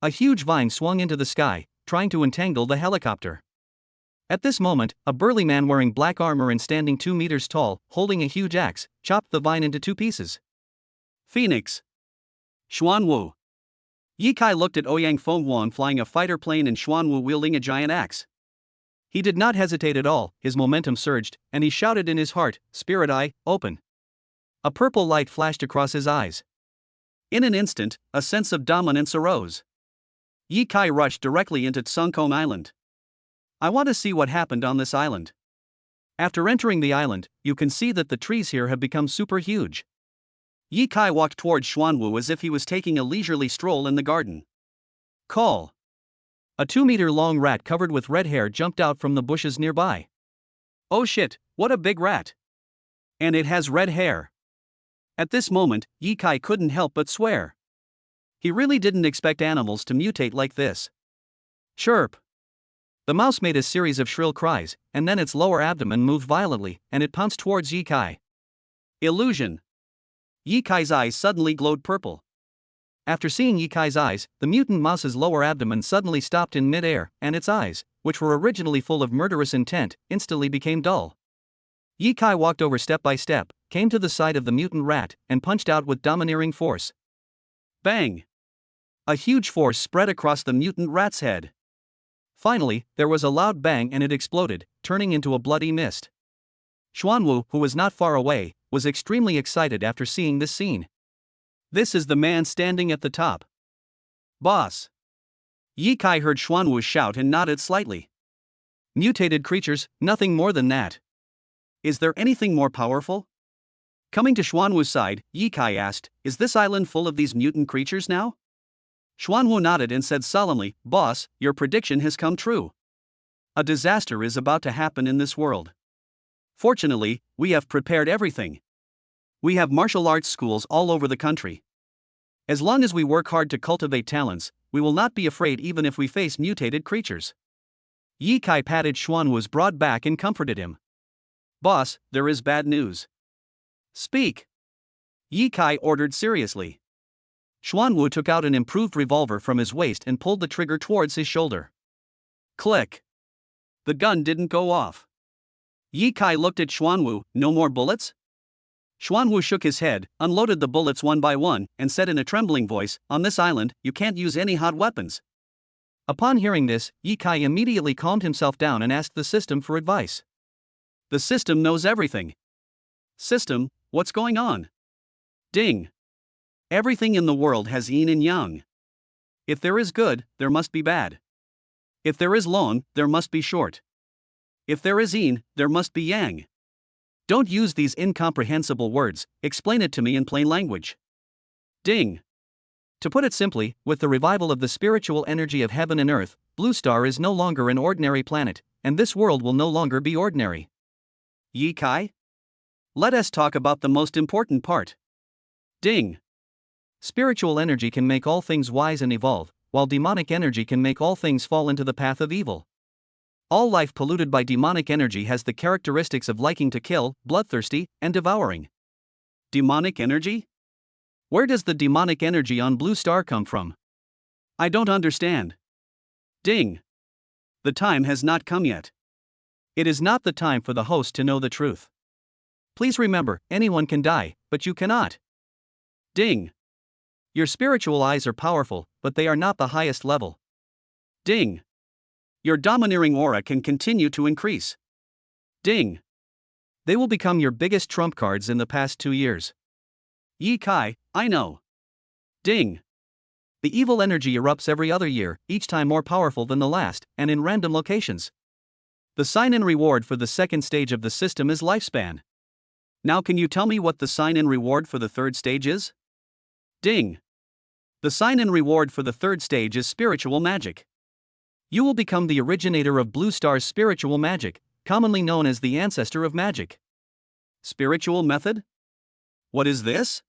A huge vine swung into the sky, trying to entangle the helicopter. At this moment, a burly man wearing black armor and standing 2 meters tall, holding a huge axe, chopped the vine into 2 pieces. Phoenix. Xuanwu. Yi Kai looked at Ouyang Fenghuang flying a fighter plane and Xuanwu wielding a giant axe. He did not hesitate at all, his momentum surged, and he shouted in his heart, Spirit Eye, open. A purple light flashed across his eyes. In an instant, a sense of dominance arose. Yi Kai rushed directly into Tsunkon Island. I want to see what happened on this island. After entering the island, you can see that the trees here have become super huge. Yi Kai walked towards Xuanwu as if he was taking a leisurely stroll in the garden. Call. A 2-meter-long rat covered with red hair jumped out from the bushes nearby. Oh shit, what a big rat! And it has red hair. At this moment, Yi Kai couldn't help but swear. He really didn't expect animals to mutate like this. Chirp. The mouse made a series of shrill cries, and then its lower abdomen moved violently, and it pounced towards Yi Kai. Illusion. Yi Kai's eyes suddenly glowed purple. After seeing Yi Kai's eyes, the mutant mouse's lower abdomen suddenly stopped in mid-air, and its eyes, which were originally full of murderous intent, instantly became dull. Yi Kai walked over step by step, came to the side of the mutant rat, and punched out with domineering force. Bang! A huge force spread across the mutant rat's head. Finally, there was a loud bang and it exploded, turning into a bloody mist. Xuanwu, who was not far away, was extremely excited after seeing this scene. This is the man standing at the top. Boss. Yi Kai heard Xuanwu shout and nodded slightly. Mutated creatures, nothing more than that. Is there anything more powerful? Coming to Xuanwu's side, Ye Kai asked, "Is this island full of these mutant creatures now?" Xuanwu nodded and said solemnly, "Boss, your prediction has come true. A disaster is about to happen in this world. Fortunately, we have prepared everything. We have martial arts schools all over the country. As long as we work hard to cultivate talents, we will not be afraid even if we face mutated creatures." Ye Kai patted Xuanwu's broad back and comforted him. "Boss, there is bad news." "Speak," Ye Kai ordered seriously. Xuanwu took out an improved revolver from his waist and pulled the trigger towards his shoulder. Click. The gun didn't go off. Ye Kai looked at Xuanwu. "No more bullets?" Xuanwu shook his head, unloaded the bullets one by one, and said in a trembling voice, "On this island, you can't use any hot weapons." Upon hearing this, Ye Kai immediately calmed himself down and asked the system for advice. "The system knows everything." "System, what's going on?" "Ding. Everything in the world has yin and yang. If there is good, there must be bad. If there is long, there must be short. If there is yin, there must be yang. Don't use these incomprehensible words, explain it to me in plain language." Ding. To put it simply, with the revival of the spiritual energy of heaven and earth, Blue Star is no longer an ordinary planet, and this world will no longer be ordinary. Ye Kai? Let us talk about the most important part. Ding. Spiritual energy can make all things wise and evolve, while demonic energy can make all things fall into the path of evil. All life polluted by demonic energy has the characteristics of liking to kill, bloodthirsty, and devouring. Demonic energy? Where does the demonic energy on Blue Star come from? I don't understand. Ding. The time has not come yet. It is not the time for the host to know the truth. Please remember, anyone can die, but you cannot. Ding. Your spiritual eyes are powerful, but they are not the highest level. Ding. Your domineering aura can continue to increase. Ding. They will become your biggest trump cards in the past 2 years. Ye Kai, I know. Ding. The evil energy erupts every other year, each time more powerful than the last, and in random locations. The sign and reward for the second stage of the system is lifespan. Now can you tell me what the sign and reward for the third stage is? Ding. The sign and reward for the third stage is spiritual magic. You will become the originator of Blue Star's spiritual magic, commonly known as the ancestor of magic. Spiritual method? What is this?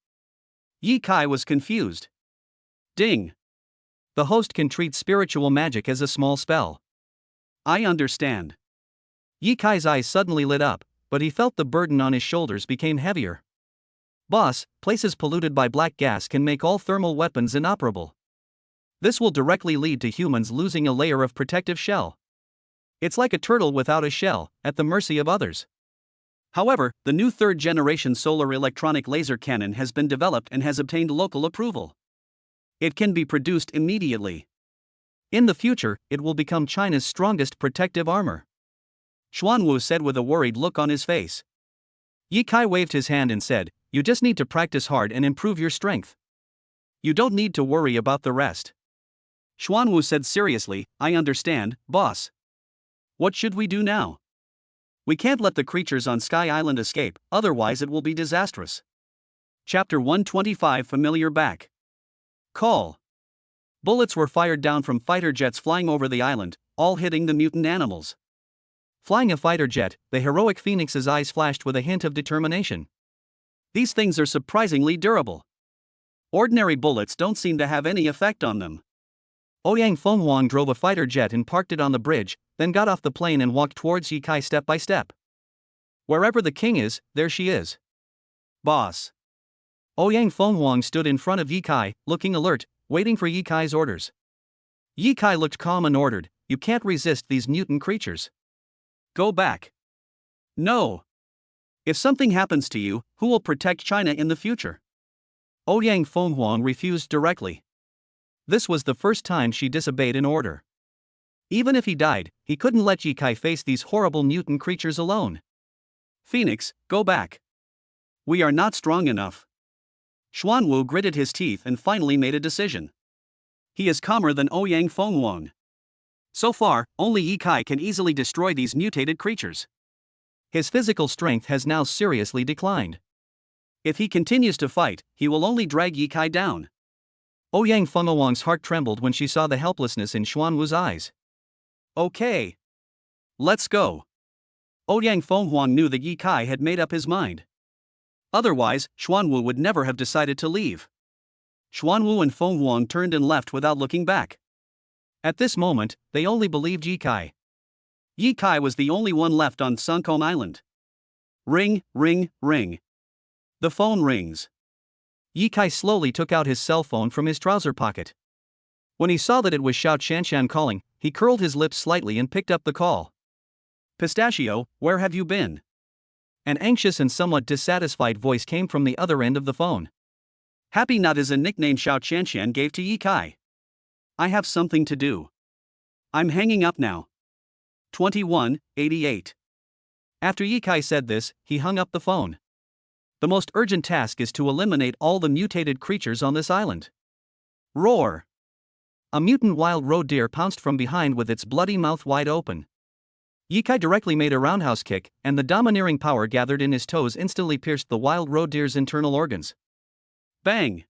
Ye Kai was confused. Ding. The host can treat spiritual magic as a small spell. I understand. Ye Kai's eyes suddenly lit up, but he felt the burden on his shoulders became heavier. Boss, places polluted by black gas can make all thermal weapons inoperable. This will directly lead to humans losing a layer of protective shell. It's like a turtle without a shell, at the mercy of others. However, the new third-generation solar electronic laser cannon has been developed and has obtained local approval. It can be produced immediately. In the future, it will become China's strongest protective armor. Xuanwu said with a worried look on his face. Ye Kai waved his hand and said, "You just need to practice hard and improve your strength. You don't need to worry about the rest." Xuanwu said seriously, "I understand, boss. What should we do now? We can't let the creatures on Sky Island escape, otherwise it will be disastrous." Chapter 125 Familiar Back. Call. Bullets were fired down from fighter jets flying over the island, all hitting the mutant animals. Flying a fighter jet, the heroic Phoenix's eyes flashed with a hint of determination. These things are surprisingly durable. Ordinary bullets don't seem to have any effect on them. Ouyang Fenghuang drove a fighter jet and parked it on the bridge, then got off the plane and walked towards Ye Kai step by step. Wherever the king is, there she is. Boss. Ouyang Fenghuang stood in front of Ye Kai, looking alert, waiting for Ye Kai's orders. Ye Kai looked calm and ordered, "You can't resist these mutant creatures. Go back." "No. If something happens to you, who will protect China in the future?" Ouyang Fenghuang refused directly. This was the first time she disobeyed an order. Even if he died, he couldn't let Ye Kai face these horrible mutant creatures alone. "Phoenix, go back. We are not strong enough." Xuanwu gritted his teeth and finally made a decision. He is calmer than Ouyang Fenghuang. So far, only Ye Kai can easily destroy these mutated creatures. His physical strength has now seriously declined. If he continues to fight, he will only drag Ye Kai down. Ouyang Fengawang's heart trembled when she saw the helplessness in Xuanwu's eyes. Okay. Let's go. Ouyang Fenghuang knew that Ye Kai had made up his mind. Otherwise, Xuanwu would never have decided to leave. Xuanwu and Fenghuang turned and left without looking back. At this moment, they only believed Ye Kai. Ye Kai was the only one left on Sunkom Island. Ring, ring, ring. The phone rings. Ye Kai slowly took out his cell phone from his trouser pocket. When he saw that it was Xiao Chanshan calling, he curled his lips slightly and picked up the call. Pistachio, where have you been? An anxious and somewhat dissatisfied voice came from the other end of the phone. Happy Nut is a nickname Xiao Chanshan gave to Ye Kai. I have something to do. I'm hanging up now. 21:88. After Ye Kai said this, he hung up the phone. The most urgent task is to eliminate all the mutated creatures on this island. Roar! A mutant wild roe deer pounced from behind with its bloody mouth wide open. Ye Kai directly made a roundhouse kick, and the domineering power gathered in his toes instantly pierced the wild roe deer's internal organs. Bang!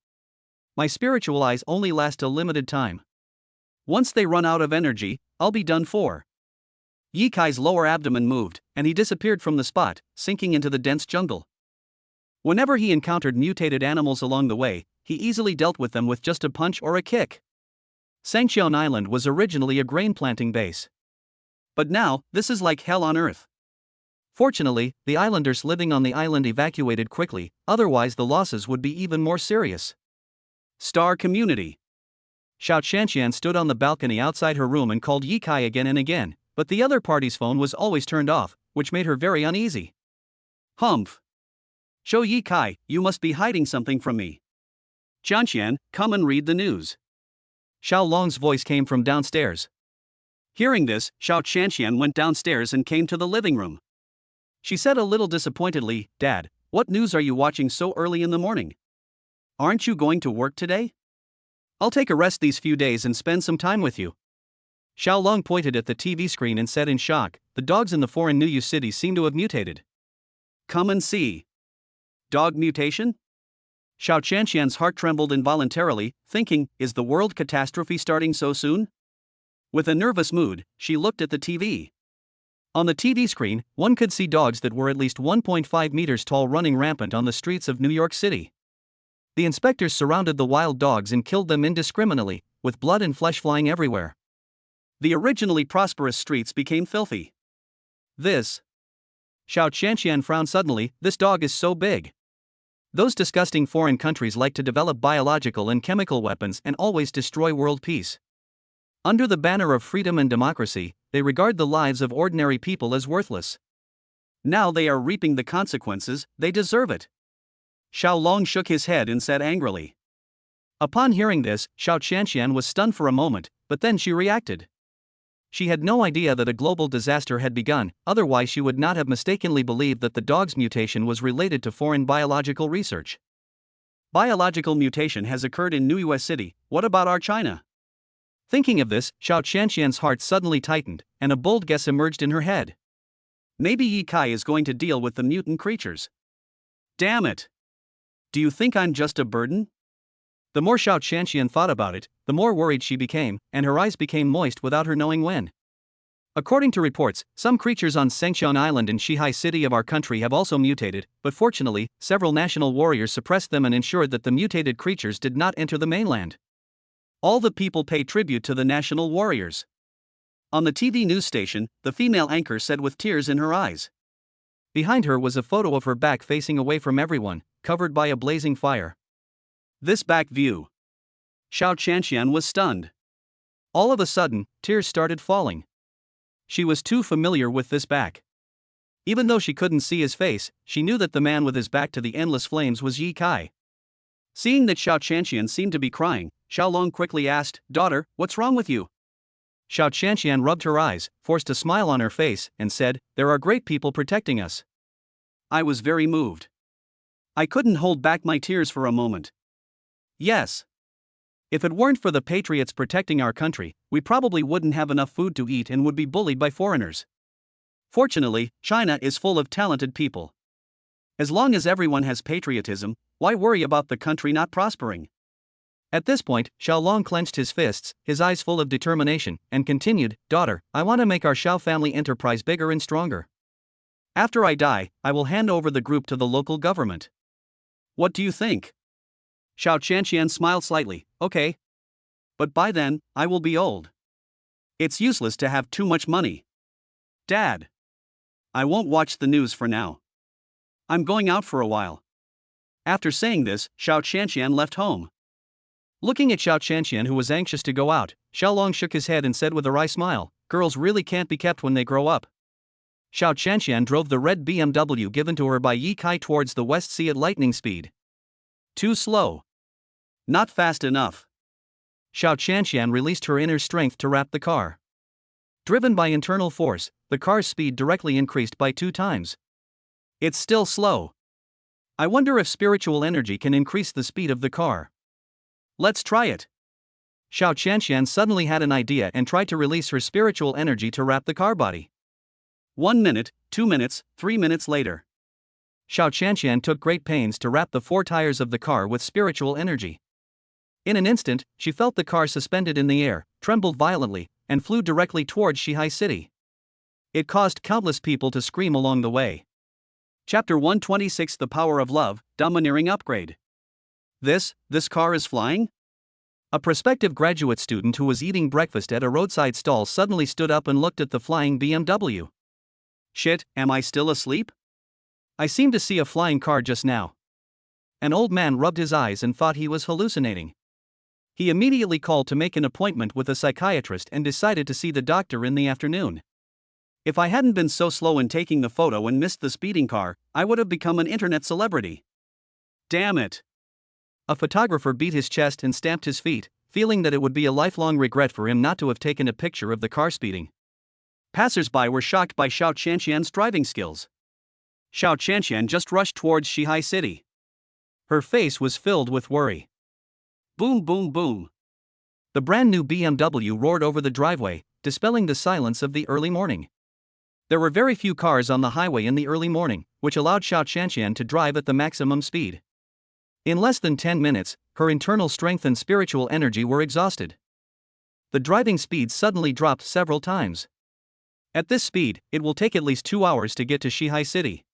My spiritual eyes only last a limited time. Once they run out of energy, I'll be done for. Ye Kai's lower abdomen moved, and he disappeared from the spot, sinking into the dense jungle. Whenever he encountered mutated animals along the way, he easily dealt with them with just a punch or a kick. Sangxian Island was originally a grain planting base. But now, this is like hell on earth. Fortunately, the islanders living on the island evacuated quickly, otherwise the losses would be even more serious. Star Community. Xiao Chanshan stood on the balcony outside her room and called Ye Kai again and again, but the other party's phone was always turned off, which made her very uneasy. Humph. Show Ye Kai, you must be hiding something from me. Chanshan, come and read the news. Xiao Long's voice came from downstairs. Hearing this, Xiao Chanshan went downstairs and came to the living room. She said a little disappointedly, Dad, what news are you watching so early in the morning? Aren't you going to work today? I'll take a rest these few days and spend some time with you. Xiao Long pointed at the TV screen and said in shock, the dogs in the foreign Nuyu city seem to have mutated. Come and see. Dog mutation? Xiao Chanshan's heart trembled involuntarily, thinking, is the world catastrophe starting so soon? With a nervous mood, she looked at the TV. On the TV screen, one could see dogs that were at least 1.5 meters tall running rampant on the streets of New York City. The inspectors surrounded the wild dogs and killed them indiscriminately, with blood and flesh flying everywhere. The originally prosperous streets became filthy. This. Xiao Chanshan frowned suddenly, this dog is so big. Those disgusting foreign countries like to develop biological and chemical weapons and always destroy world peace. Under the banner of freedom and democracy, they regard the lives of ordinary people as worthless. Now they are reaping the consequences, they deserve it. Xiao Long shook his head and said angrily. Upon hearing this, Xiao Chanshan was stunned for a moment, but then she reacted. She had no idea that a global disaster had begun, otherwise she would not have mistakenly believed that the dog's mutation was related to foreign biological research. Biological mutation has occurred in Nuyu City, what about our China? Thinking of this, Xiao Chanshan's heart suddenly tightened, and a bold guess emerged in her head. Maybe Ye Kai is going to deal with the mutant creatures. Damn it! Do you think I'm just a burden? The more Xiao Chanshan thought about it, the more worried she became, and her eyes became moist without her knowing when. According to reports, some creatures on Sangxian Island and Shihai City of our country have also mutated, but fortunately, several national warriors suppressed them and ensured that the mutated creatures did not enter the mainland. All the people pay tribute to the national warriors. On the TV news station, the female anchor said with tears in her eyes. Behind her was a photo of her back facing away from everyone, covered by a blazing fire. This back view. Xiao Chanshan was stunned. All of a sudden, tears started falling. She was too familiar with this back. Even though she couldn't see his face, she knew that the man with his back to the endless flames was Ye Kai. Seeing that Xiao Chanshan seemed to be crying, Xiao Long quickly asked, Daughter, what's wrong with you? Xiao Chanshan rubbed her eyes, forced a smile on her face, and said, There are great people protecting us. I was very moved. I couldn't hold back my tears for a moment. Yes. If it weren't for the patriots protecting our country, we probably wouldn't have enough food to eat and would be bullied by foreigners. Fortunately, China is full of talented people. As long as everyone has patriotism, why worry about the country not prospering? At this point, Xiaolong clenched his fists, his eyes full of determination, and continued, "Daughter, I want to make our Xiao family enterprise bigger and stronger. After I die, I will hand over the group to the local government. What do you think?" Xiao Qianqian smiled slightly. "Okay. But by then, I will be old. It's useless to have too much money. Dad, I won't watch the news for now. I'm going out for a while." After saying this, Xiao Qianqian left home. Looking at Xiao Qianqian, who was anxious to go out, Xiaolong shook his head and said with a wry smile, "Girls really can't be kept when they grow up." Xiao Qianqian drove the red BMW given to her by Yi Kai towards the West Sea at lightning speed. Too slow. Not fast enough. Xiao Qianqian released her inner strength to wrap the car. Driven by internal force, the car's speed directly increased by 2 times. It's still slow. I wonder if spiritual energy can increase the speed of the car. Let's try it. Xiao Qianqian suddenly had an idea and tried to release her spiritual energy to wrap the car body. 1 minute, 2 minutes, 3 minutes later. Xiao Qianqian took great pains to wrap the 4 tires of the car with spiritual energy. In an instant, she felt the car suspended in the air, trembled violently, and flew directly towards Shihai City. It caused countless people to scream along the way. Chapter 126: The Power of Love, Domineering Upgrade. This car is flying? A prospective graduate student who was eating breakfast at a roadside stall suddenly stood up and looked at the flying BMW. Shit, am I still asleep? I seemed to see a flying car just now. An old man rubbed his eyes and thought he was hallucinating. He immediately called to make an appointment with a psychiatrist and decided to see the doctor in the afternoon. If I hadn't been so slow in taking the photo and missed the speeding car, I would have become an internet celebrity. Damn it. A photographer beat his chest and stamped his feet, feeling that it would be a lifelong regret for him not to have taken a picture of the car speeding. Passers-by were shocked by Xiao Qianqian's driving skills. Xiao Qianqian just rushed towards Shihai City. Her face was filled with worry. Boom, boom, boom. The brand new BMW roared over the driveway, dispelling the silence of the early morning. There were very few cars on the highway in the early morning, which allowed Xiao Qianqian to drive at the maximum speed. In less than 10 minutes, her internal strength and spiritual energy were exhausted. The driving speed suddenly dropped several times. At this speed, it will take at least 2 hours to get to Shihai City.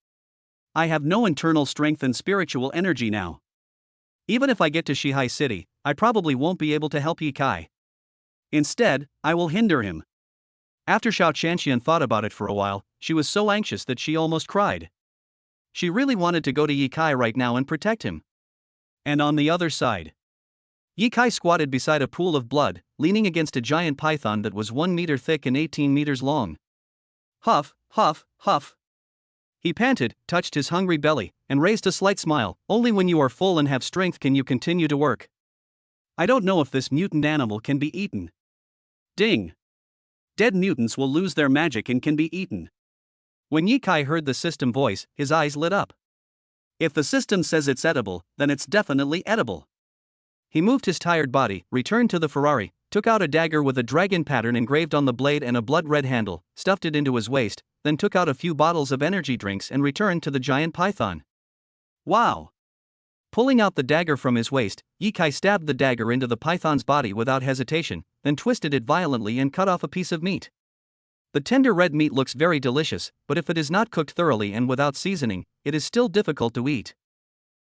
I have no internal strength and spiritual energy now. Even if I get to Shihai City, I probably won't be able to help Yi Kai. Instead, I will hinder him. After Xiao Qianqian thought about it for a while, she was so anxious that she almost cried. She really wanted to go to Yi Kai right now and protect him. And on the other side, Yi Kai squatted beside a pool of blood, leaning against a giant python that was 1 meter thick and 18 meters long. Huff, huff, huff. He panted, touched his hungry belly, and raised a slight smile. Only when you are full and have strength can you continue to work. I don't know if this mutant animal can be eaten. Ding. Dead mutants will lose their magic and can be eaten. When Yi Kai heard the system voice, his eyes lit up. If the system says it's edible, then it's definitely edible. He moved his tired body, returned to the Ferrari, took out a dagger with a dragon pattern engraved on the blade and a blood-red handle, stuffed it into his waist, then took out a few bottles of energy drinks and returned to the giant python. Wow! Pulling out the dagger from his waist, Yi Kai stabbed the dagger into the python's body without hesitation, then twisted it violently and cut off a piece of meat. The tender red meat looks very delicious, but if it is not cooked thoroughly and without seasoning, it is still difficult to eat.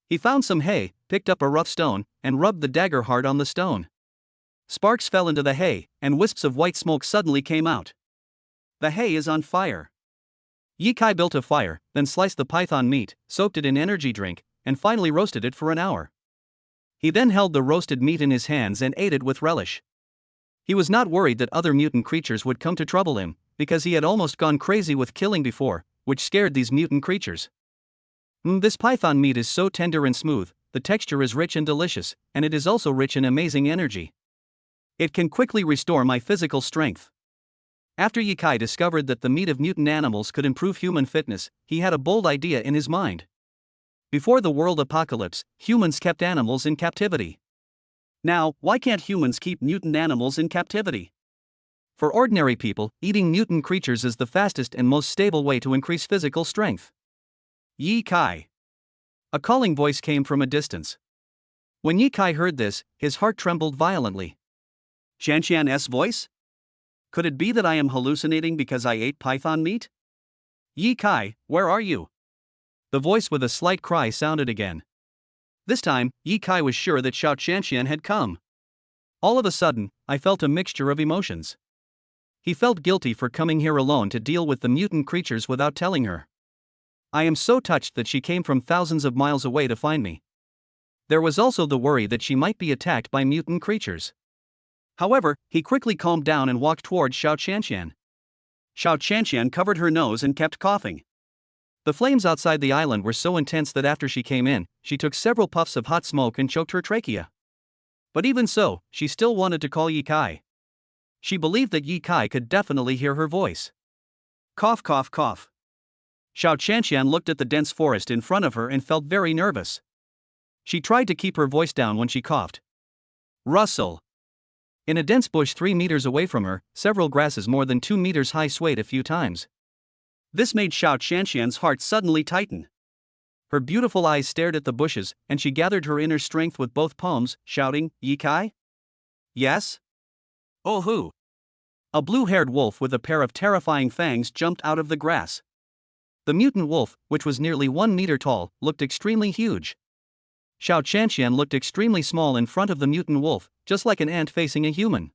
He found some hay, picked up a rough stone, and rubbed the dagger hard on the stone. Sparks fell into the hay, and wisps of white smoke suddenly came out. The hay is on fire. Yi Kai built a fire, then sliced the python meat, soaked it in energy drink, and finally roasted it for an hour. He then held the roasted meat in his hands and ate it with relish. He was not worried that other mutant creatures would come to trouble him, because he had almost gone crazy with killing before, which scared these mutant creatures. This python meat is so tender and smooth, the texture is rich and delicious, and it is also rich in amazing energy. It can quickly restore my physical strength. After Yi Kai discovered that the meat of mutant animals could improve human fitness, he had a bold idea in his mind. Before the world apocalypse, humans kept animals in captivity. Now, why can't humans keep mutant animals in captivity? For ordinary people, eating mutant creatures is the fastest and most stable way to increase physical strength. Yi Kai. A calling voice came from a distance. When Yi Kai heard this, his heart trembled violently. Qianqian's voice? Could it be that I am hallucinating because I ate python meat? Yi Kai, where are you? The voice with a slight cry sounded again. This time, Yi Kai was sure that Xiao Qianqian had come. All of a sudden, I felt a mixture of emotions. He felt guilty for coming here alone to deal with the mutant creatures without telling her. I am so touched that she came from thousands of miles away to find me. There was also the worry that she might be attacked by mutant creatures. However, he quickly calmed down and walked toward Xiao Qianqian. Xiao Qianqian covered her nose and kept coughing. The flames outside the island were so intense that after she came in, she took several puffs of hot smoke and choked her trachea. But even so, she still wanted to call Yi Kai. She believed that Yi Kai could definitely hear her voice. Cough, cough, cough. Xiao Qianqian looked at the dense forest in front of her and felt very nervous. She tried to keep her voice down when she coughed. Rustle. In a dense bush 3 meters away from her, several grasses more than 2 meters high swayed a few times. This made Xiao Qianqian's heart suddenly tighten. Her beautiful eyes stared at the bushes, and she gathered her inner strength with both palms, shouting, Yi Kai? Yes? Oh who? A blue-haired wolf with a pair of terrifying fangs jumped out of the grass. The mutant wolf, which was nearly 1 meter tall, looked extremely huge. Xiao Qianqian looked extremely small in front of the mutant wolf, just like an ant facing a human.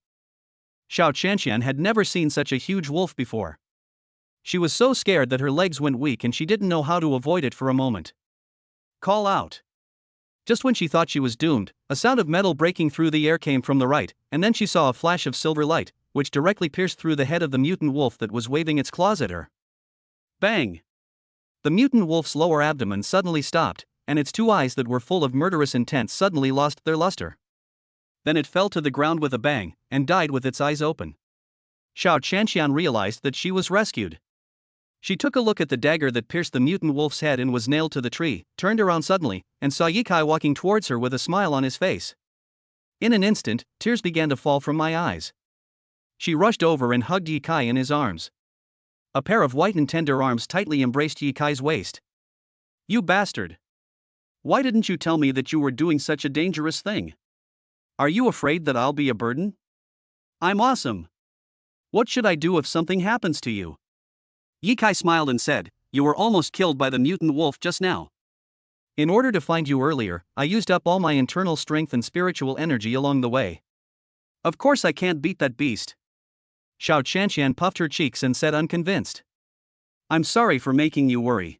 Xiao Qianqian had never seen such a huge wolf before. She was so scared that her legs went weak and she didn't know how to avoid it for a moment. Call out. Just when she thought she was doomed, a sound of metal breaking through the air came from the right, and then she saw a flash of silver light, which directly pierced through the head of the mutant wolf that was waving its claws at her. Bang! The mutant wolf's lower abdomen suddenly stopped, and its 2 eyes that were full of murderous intent suddenly lost their luster. Then it fell to the ground with a bang, and died with its eyes open. Xiao Qianqian realized that she was rescued. She took a look at the dagger that pierced the mutant wolf's head and was nailed to the tree, turned around suddenly, and saw Yi Kai walking towards her with a smile on his face. In an instant, tears began to fall from my eyes. She rushed over and hugged Yi Kai in his arms. A pair of white and tender arms tightly embraced Yi Kai's waist. You bastard! Why didn't you tell me that you were doing such a dangerous thing? Are you afraid that I'll be a burden? I'm awesome. What should I do if something happens to you? Yi Kai smiled and said, You were almost killed by the mutant wolf just now. In order to find you earlier, I used up all my internal strength and spiritual energy along the way. Of course I can't beat that beast. Xiao Qianqian puffed her cheeks and said unconvinced. I'm sorry for making you worry.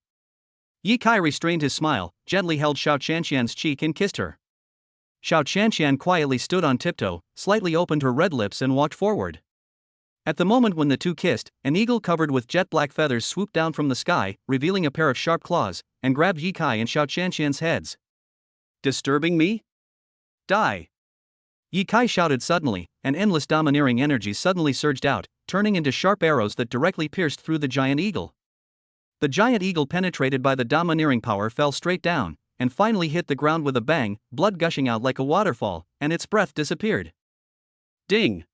Yi Kai restrained his smile, gently held Xiao Qianqian's cheek and kissed her. Xiao Qianqian quietly stood on tiptoe, slightly opened her red lips and walked forward. At the moment when the two kissed, an eagle covered with jet-black feathers swooped down from the sky, revealing a pair of sharp claws, and grabbed Yi Kai and Xiao Qianqian's heads. Disturbing me? Die! Yi Kai shouted suddenly, and endless domineering energy suddenly surged out, turning into sharp arrows that directly pierced through the giant eagle. The giant eagle, penetrated by the domineering power, fell straight down, and finally hit the ground with a bang, blood gushing out like a waterfall, and its breath disappeared. Ding!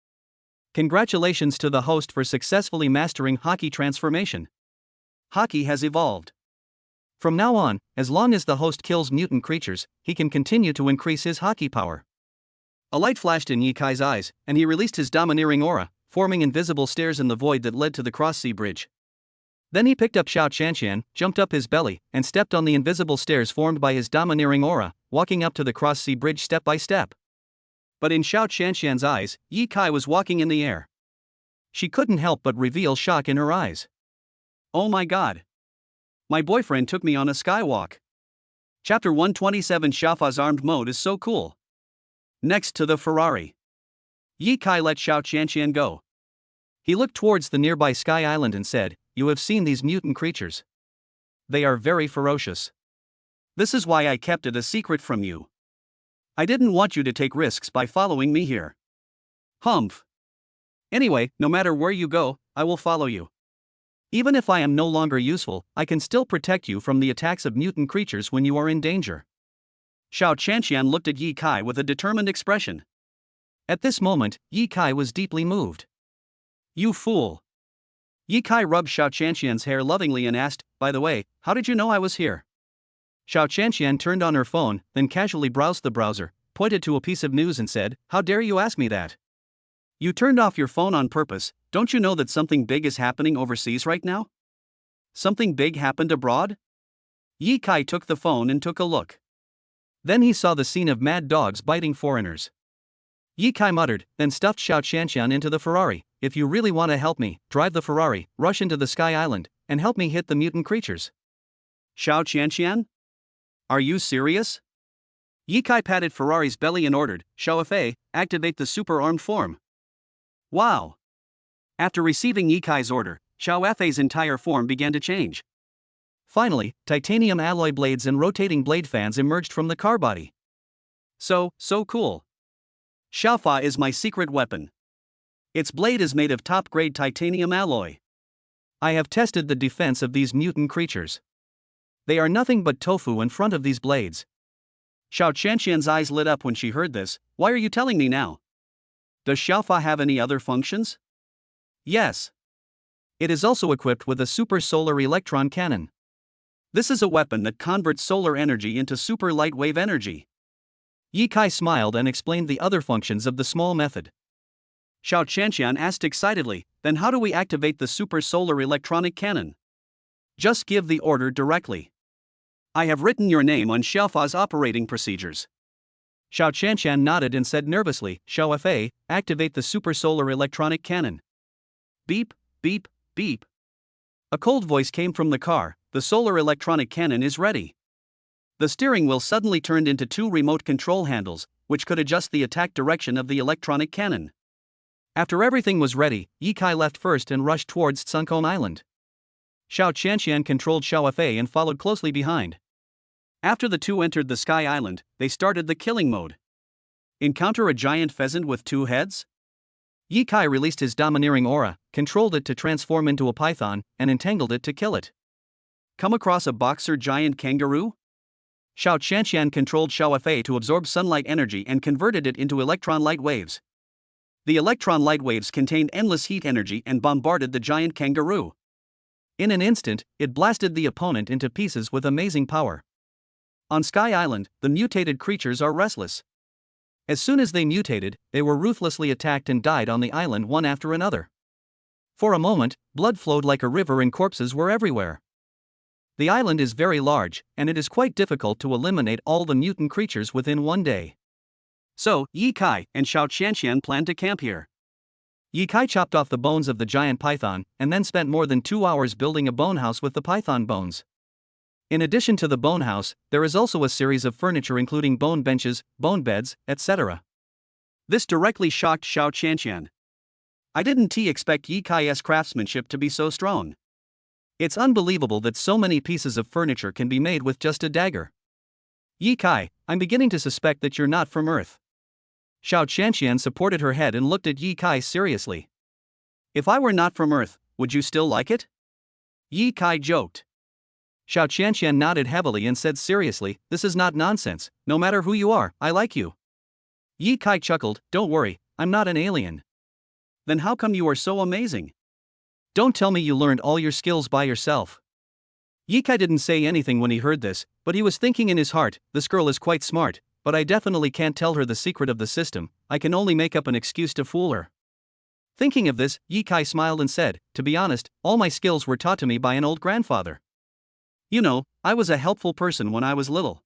Congratulations to the host for successfully mastering Haki transformation. Haki has evolved. From now on, as long as the host kills mutant creatures, he can continue to increase his Haki power. A light flashed in Yi Kai's eyes, and he released his domineering aura, forming invisible stairs in the void that led to the cross-sea bridge. Then he picked up Xiao Qianqian, jumped up his belly, and stepped on the invisible stairs formed by his domineering aura, walking up to the cross-sea bridge step by step. But in Xiao Qianqian's eyes, Yi Kai was walking in the air. She couldn't help but reveal shock in her eyes. Oh my god! My boyfriend took me on a skywalk. Chapter 127. Shafa's armed mode is so cool. Next to the Ferrari. Yi Kai let Xiao Qianqian go. He looked towards the nearby Sky Island and said, You have seen these mutant creatures. They are very ferocious. This is why I kept it a secret from you. I didn't want you to take risks by following me here. Humph. Anyway, no matter where you go, I will follow you. Even if I am no longer useful, I can still protect you from the attacks of mutant creatures when you are in danger. Xiao Chanxian looked at Yi Kai with a determined expression. At this moment, Yi Kai was deeply moved. You fool! Yi Kai rubbed Xiao Chanxian's hair lovingly and asked, by the way, how did you know I was here? Xiao Chanxian turned on her phone, then casually browsed the browser, pointed to a piece of news and said, how dare you ask me that? You turned off your phone on purpose. Don't you know that something big is happening overseas right now? Something big happened abroad? Yi Kai took the phone and took a look. Then he saw the scene of mad dogs biting foreigners. Yi Kai muttered, then stuffed Xiao Chanxian into the Ferrari. If you really want to help me, drive the Ferrari, rush into the Sky Island, and help me hit the mutant creatures. Xiao Chanxian? Are you serious? Yi Kai patted Ferrari's belly and ordered, Xiao If, activate the super-armed form. Wow! After receiving Yi Kai's order, Xiao If's entire form began to change. Finally, titanium alloy blades and rotating blade fans emerged from the car body. So cool. Xiaofa is my secret weapon. Its blade is made of top-grade titanium alloy. I have tested the defense of these mutant creatures. They are nothing but tofu in front of these blades. Xiao Chanxian's eyes lit up when she heard this. Why are you telling me now? Does Xiaofa have any other functions? Yes. It is also equipped with a super solar electron cannon. This is a weapon that converts solar energy into super light wave energy. Yi Kai smiled and explained the other functions of the small method. Xiao Chanxian asked excitedly, then how do we activate the super solar electronic cannon? Just give the order directly. I have written your name on Xiaofa's operating procedures. Xiao Chanxian nodded and said nervously, Xiao If, activate the super solar electronic cannon. Beep, beep, beep. A cold voice came from the car, the solar electronic cannon is ready. The steering wheel suddenly turned into two remote control handles, which could adjust the attack direction of the electronic cannon. After everything was ready, Yi Kai left first and rushed towards Tsuncone Island. Xiao Chanxian controlled Xiao If and followed closely behind. After the two entered the Sky Island, they started the killing mode. Encounter a giant pheasant with two heads? Yi Kai released his domineering aura, controlled it to transform into a python, and entangled it to kill it. Come across a boxer giant kangaroo? Xiao Chanxian controlled Xiao If to absorb sunlight energy and converted it into electron light waves. The electron light waves contained endless heat energy and bombarded the giant kangaroo. In an instant, it blasted the opponent into pieces with amazing power. On Sky Island, the mutated creatures are restless. As soon as they mutated, they were ruthlessly attacked and died on the island one after another. For a moment, blood flowed like a river and corpses were everywhere. The island is very large, and it is quite difficult to eliminate all the mutant creatures within one day. So, Yi Kai and Xiao Chanxian planned to camp here. Yi Kai chopped off the bones of the giant python, and then spent more than 2 hours building a bone house with the python bones. In addition to the bone house, there is also a series of furniture including bone benches, bone beds, etc. This directly shocked Xiao Chanxian. I didn't expect Yi Kai's craftsmanship to be so strong. It's unbelievable that so many pieces of furniture can be made with just a dagger. Yi Kai, I'm beginning to suspect that you're not from Earth. Xiao Chanxian supported her head and looked at Yi Kai seriously. If I were not from Earth, would you still like it? Yi Kai joked. Xiao Chanxian nodded heavily and said seriously, this is not nonsense, no matter who you are, I like you. Yi Kai chuckled, don't worry, I'm not an alien. Then how come you are so amazing? Don't tell me you learned all your skills by yourself. Yi Kai didn't say anything when he heard this, but he was thinking in his heart, this girl is quite smart, but I definitely can't tell her the secret of the system, I can only make up an excuse to fool her. Thinking of this, Yi Kai smiled and said, to be honest, all my skills were taught to me by an old grandfather. You know, I was a helpful person when I was little.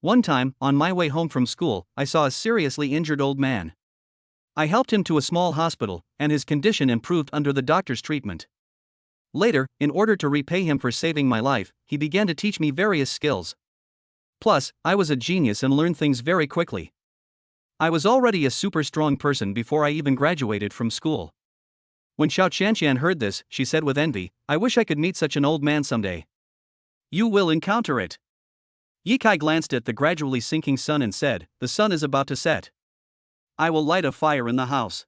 One time, on my way home from school, I saw a seriously injured old man. I helped him to a small hospital, and his condition improved under the doctor's treatment. Later, in order to repay him for saving my life, he began to teach me various skills. Plus, I was a genius and learned things very quickly. I was already a super strong person before I even graduated from school. When Xiao Chanxian heard this, she said with envy, I wish I could meet such an old man someday. You will encounter it. Yi Kai glanced at the gradually sinking sun and said, the sun is about to set. I will light a fire in the house.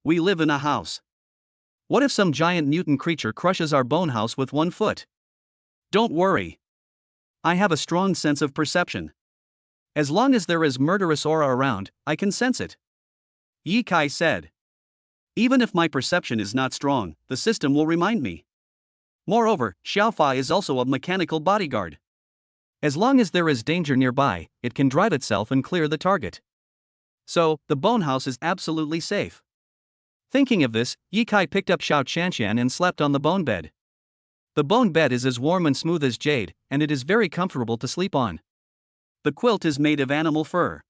We live in a house. What if some giant mutant creature crushes our bone house with 1 foot? Don't worry. I have a strong sense of perception. As long as there is murderous aura around, I can sense it. Yi Kai said. Even if my perception is not strong, the system will remind me. Moreover, Xiaofai is also a mechanical bodyguard. As long as there is danger nearby, it can drive itself and clear the target. So, the bone house is absolutely safe. Thinking of this, Yi Kai picked up Xiao Qianqian and slept on the bone bed. The bone bed is as warm and smooth as jade, and it is very comfortable to sleep on. The quilt is made of animal fur.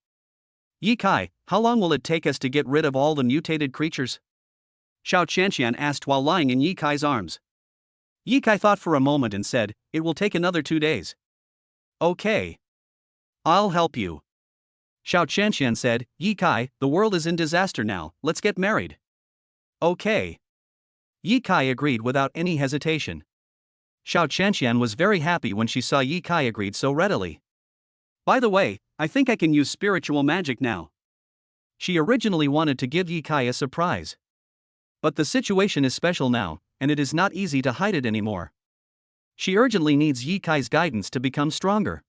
Yi Kai, how long will it take us to get rid of all the mutated creatures? Xiao Qianqian asked while lying in Yi Kai's arms. Yi Kai thought for a moment and said, "It will take another 2 days." "Okay. I'll help you." Xiao Qianqian said, "Yi Kai, the world is in disaster now, let's get married." "Okay." Yi Kai agreed without any hesitation. Xiao Qianqian was very happy when she saw Yi Kai agreed so readily. By the way, I think I can use spiritual magic now. She originally wanted to give Yi Kai a surprise. But the situation is special now, and it is not easy to hide it anymore. She urgently needs Yi Kai's guidance to become stronger.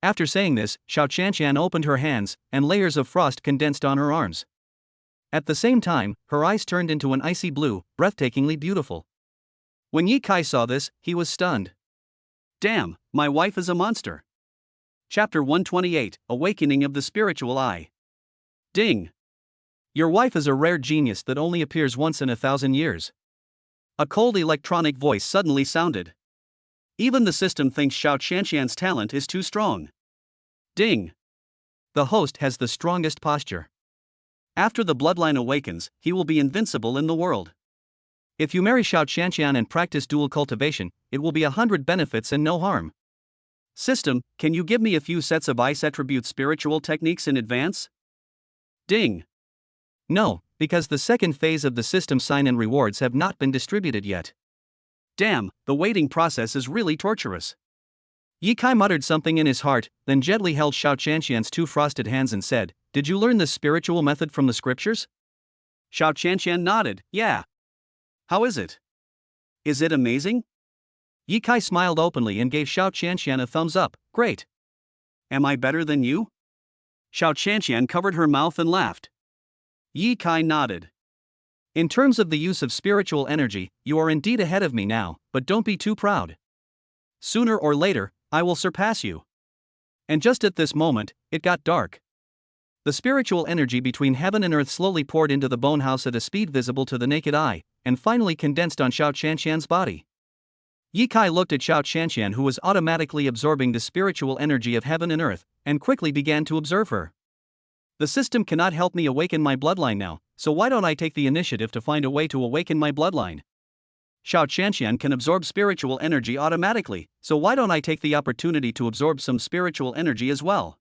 After saying this, Xiao Qianqian opened her hands, and layers of frost condensed on her arms. At the same time, her eyes turned into an icy blue, breathtakingly beautiful. When Yi Kai saw this, he was stunned. Damn, my wife is a monster. Chapter 128, Awakening of the Spiritual Eye. Ding! Your wife is a rare genius that only appears once in 1,000 years. A cold electronic voice suddenly sounded. Even the system thinks Xiao Qianqian's talent is too strong. Ding! The host has the strongest posture. After the bloodline awakens, he will be invincible in the world. If you marry Xiao Qianqian and practice dual cultivation, it will be 100 benefits and no harm. System, can you give me a few sets of ice attribute spiritual techniques in advance? Ding! No, because the second phase of the system sign and rewards have not been distributed yet. Damn, the waiting process is really torturous. Yi Kai muttered something in his heart, then gently held Xiao Qianqian's 2 frosted hands and said, "Did you learn this spiritual method from the scriptures?" Xiao Qianqian nodded, "Yeah." "How is it? Is it amazing?" Yi Kai smiled openly and gave Xiao Qianqian a thumbs up, "Great. Am I better than you?" Xiao Qianqian covered her mouth and laughed. Yi Kai nodded. "In terms of the use of spiritual energy, you are indeed ahead of me now, but don't be too proud. Sooner or later, I will surpass you." And just at this moment, it got dark. The spiritual energy between heaven and earth slowly poured into the bone house at a speed visible to the naked eye, and finally condensed on Xiao Qianqian's body. Yi Kai looked at Xiao Qianqian, who was automatically absorbing the spiritual energy of heaven and earth, and quickly began to observe her. The system cannot help me awaken my bloodline now, so why don't I take the initiative to find a way to awaken my bloodline? Xiao Qianqian can absorb spiritual energy automatically, so why don't I take the opportunity to absorb some spiritual energy as well?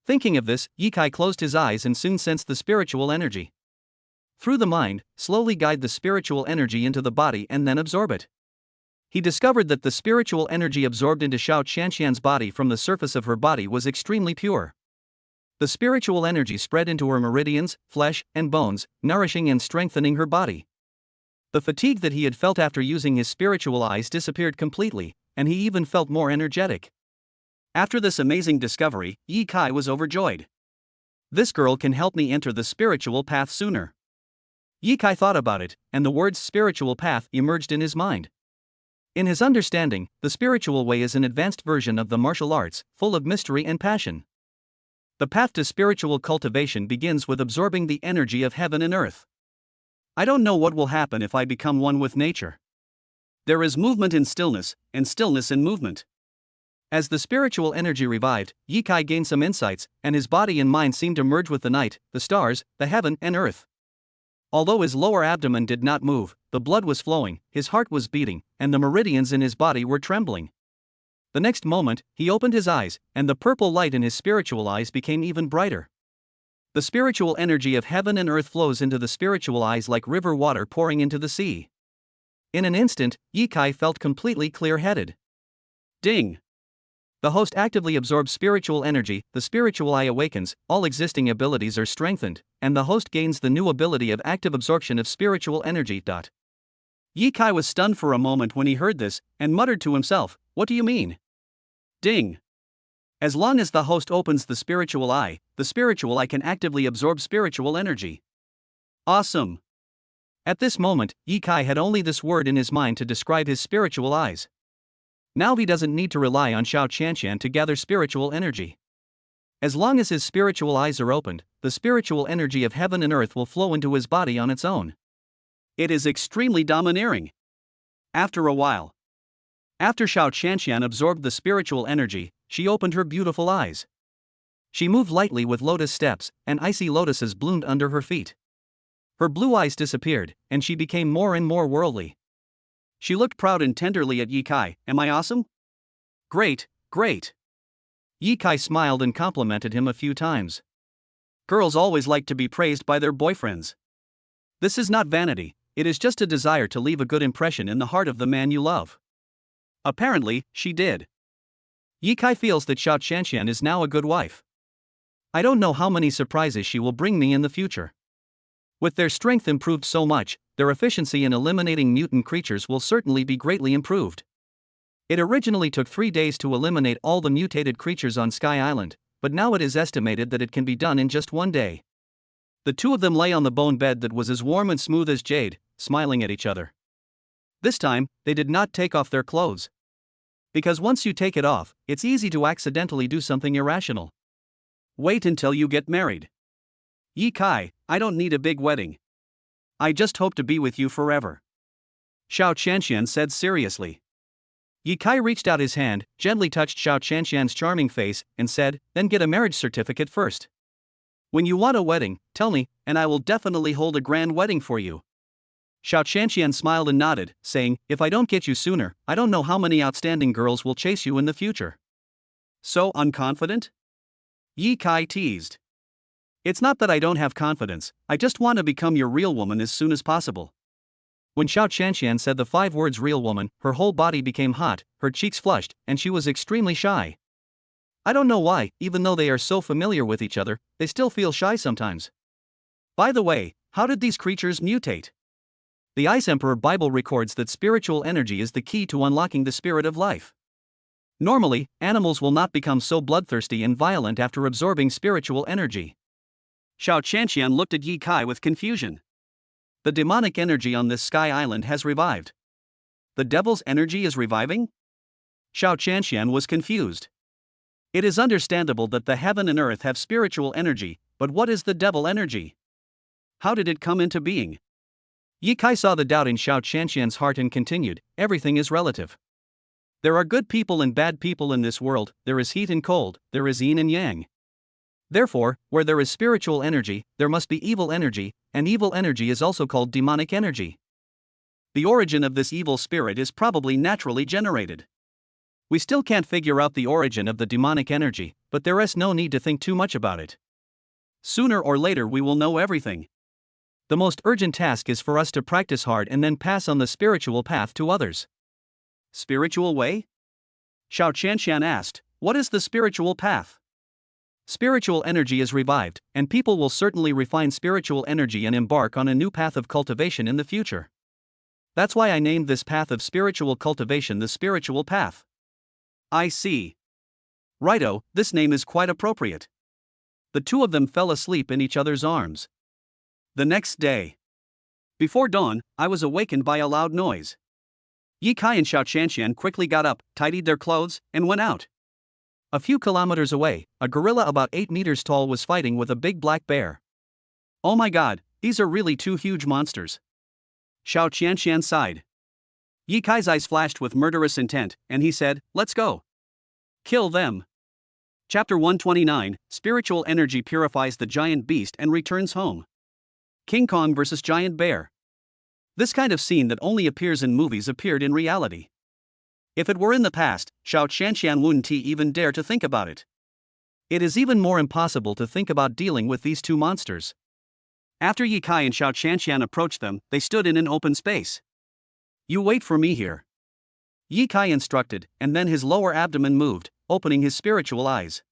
Thinking of this, Yi Kai closed his eyes and soon sensed the spiritual energy. Through the mind, slowly guide the spiritual energy into the body and then absorb it. He discovered that the spiritual energy absorbed into Xiao Qianqian's body from the surface of her body was extremely pure. The spiritual energy spread into her meridians, flesh, and bones, nourishing and strengthening her body. The fatigue that he had felt after using his spiritual eyes disappeared completely, and he even felt more energetic. After this amazing discovery, Yi Kai was overjoyed. This girl can help me enter the spiritual path sooner. Yi Kai thought about it, and the words spiritual path emerged in his mind. In his understanding, the spiritual way is an advanced version of the martial arts, full of mystery and passion. The path to spiritual cultivation begins with absorbing the energy of heaven and earth. I don't know what will happen if I become one with nature. There is movement in stillness, and stillness in movement. As the spiritual energy revived, Yi Kai gained some insights, and his body and mind seemed to merge with the night, the stars, the heaven, and earth. Although his lower abdomen did not move, the blood was flowing, his heart was beating, and the meridians in his body were trembling. The next moment, he opened his eyes, and the purple light in his spiritual eyes became even brighter. The spiritual energy of heaven and earth flows into the spiritual eyes like river water pouring into the sea. In an instant, Yi Kai felt completely clear-headed. Ding! The host actively absorbs spiritual energy, the spiritual eye awakens, all existing abilities are strengthened, and the host gains the new ability of active absorption of spiritual energy. Yi Kai was stunned for a moment when he heard this, and muttered to himself, "What do you mean?" Ding! As long as the host opens the spiritual eye can actively absorb spiritual energy. Awesome! At this moment, Ye Kai had only this word in his mind to describe his spiritual eyes. Now he doesn't need to rely on Xiao Qianqian to gather spiritual energy. As long as his spiritual eyes are opened, the spiritual energy of heaven and earth will flow into his body on its own. It is extremely domineering. After a while, after Xiao Qianqian absorbed the spiritual energy, she opened her beautiful eyes. She moved lightly with lotus steps, and icy lotuses bloomed under her feet. Her blue eyes disappeared, and she became more and more worldly. She looked proud and tenderly at Ye Kai. Am I awesome? Great, great. Ye Kai smiled and complimented him a few times. Girls always like to be praised by their boyfriends. This is not vanity, it is just a desire to leave a good impression in the heart of the man you love. Apparently, she did. Ye Kai feels that Xiao Qianqian is now a good wife. I don't know how many surprises she will bring me in the future. With their strength improved so much, their efficiency in eliminating mutant creatures will certainly be greatly improved. It originally took 3 days to eliminate all the mutated creatures on Sky Island, but now it is estimated that it can be done in just 1 day. The two of them lay on the bone bed that was as warm and smooth as jade, smiling at each other. This time, they did not take off their clothes. Because once you take it off, it's easy to accidentally do something irrational. Wait until you get married. Ye Kai, I don't need a big wedding. I just hope to be with you forever. Xiao Qianqian said seriously. Ye Kai reached out his hand, gently touched Xiao Qianqian's charming face, and said, then get a marriage certificate first. When you want a wedding, tell me, and I will definitely hold a grand wedding for you. Xiao Qianqian smiled and nodded, saying, if I don't get you sooner, I don't know how many outstanding girls will chase you in the future. So unconfident? Ye Kai teased. It's not that I don't have confidence, I just want to become your real woman as soon as possible. When Xiao Qianqian said the 5 words real woman, her whole body became hot, her cheeks flushed, and she was extremely shy. I don't know why, even though they are so familiar with each other, they still feel shy sometimes. By the way, how did these creatures mutate? The Ice Emperor Bible records that spiritual energy is the key to unlocking the spirit of life. Normally, animals will not become so bloodthirsty and violent after absorbing spiritual energy. Xiao Qianqian looked at Ye Kai with confusion. The demonic energy on this Sky Island has revived. The devil's energy is reviving? Xiao Qianqian was confused. It is understandable that the heaven and earth have spiritual energy, but what is the devil energy? How did it come into being? Ye Kai saw the doubt in Xiao Qianqian's heart and continued, everything is relative. There are good people and bad people in this world, there is heat and cold, there is yin and yang. Therefore, where there is spiritual energy, there must be evil energy, and evil energy is also called demonic energy. The origin of this evil spirit is probably naturally generated. We still can't figure out the origin of the demonic energy, but there is no need to think too much about it. Sooner or later we will know everything. The most urgent task is for us to practice hard and then pass on the spiritual path to others. Spiritual way? Xiao Qianqian asked, what is the spiritual path? Spiritual energy is revived, and people will certainly refine spiritual energy and embark on a new path of cultivation in the future. That's why I named this path of spiritual cultivation the spiritual path. I see. Righto, this name is quite appropriate. The two of them fell asleep in each other's arms. The next day. Before dawn, I was awakened by a loud noise. Ye Kai and Xiao Qianqian quickly got up, tidied their clothes, and went out. A few kilometers away, a gorilla about 8 meters tall was fighting with a big black bear. Oh my god, these are really 2 huge monsters. Xiao Qianqian sighed. Ye Kai's eyes flashed with murderous intent, and he said, let's go. Kill them. Chapter 129, Spiritual Energy Purifies the Giant Beast and Returns Home. King Kong vs. Giant Bear. This kind of scene that only appears in movies appeared in reality. If it were in the past, Xiao Qianqian wouldn't even dare to think about it. It is even more impossible to think about dealing with these 2 monsters. After Ye Kai and Xiao Qianqian approached them, they stood in an open space. You wait for me here. Ye Kai instructed, and then his lower abdomen moved, opening his spiritual eyes.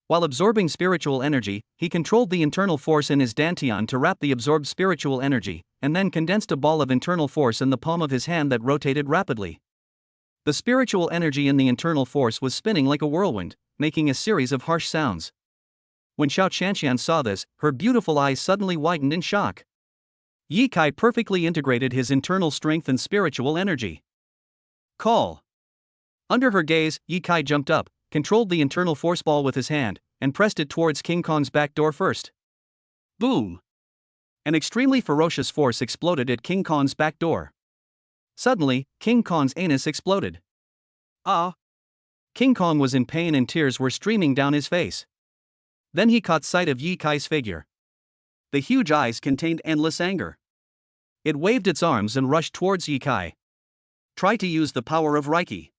While absorbing spiritual energy, he controlled the internal force in his dantian to wrap the absorbed spiritual energy, and then condensed a ball of internal force in the palm of his hand that rotated rapidly. The spiritual energy in the internal force was spinning like a whirlwind, making a series of harsh sounds. When Xiao Qianqian saw this, her beautiful eyes suddenly widened in shock. Ye Kai perfectly integrated his internal strength and spiritual energy. Call. Under her gaze, Ye Kai jumped up, controlled the internal force ball with his hand, and pressed it towards King Kong's back door first. Boom! An extremely ferocious force exploded at King Kong's back door. Suddenly, King Kong's anus exploded. Ah! King Kong was in pain and tears were streaming down his face. Then he caught sight of Ye Kai's figure. The huge eyes contained endless anger. It waved its arms and rushed towards Ye Kai. Try to use the power of Reiki.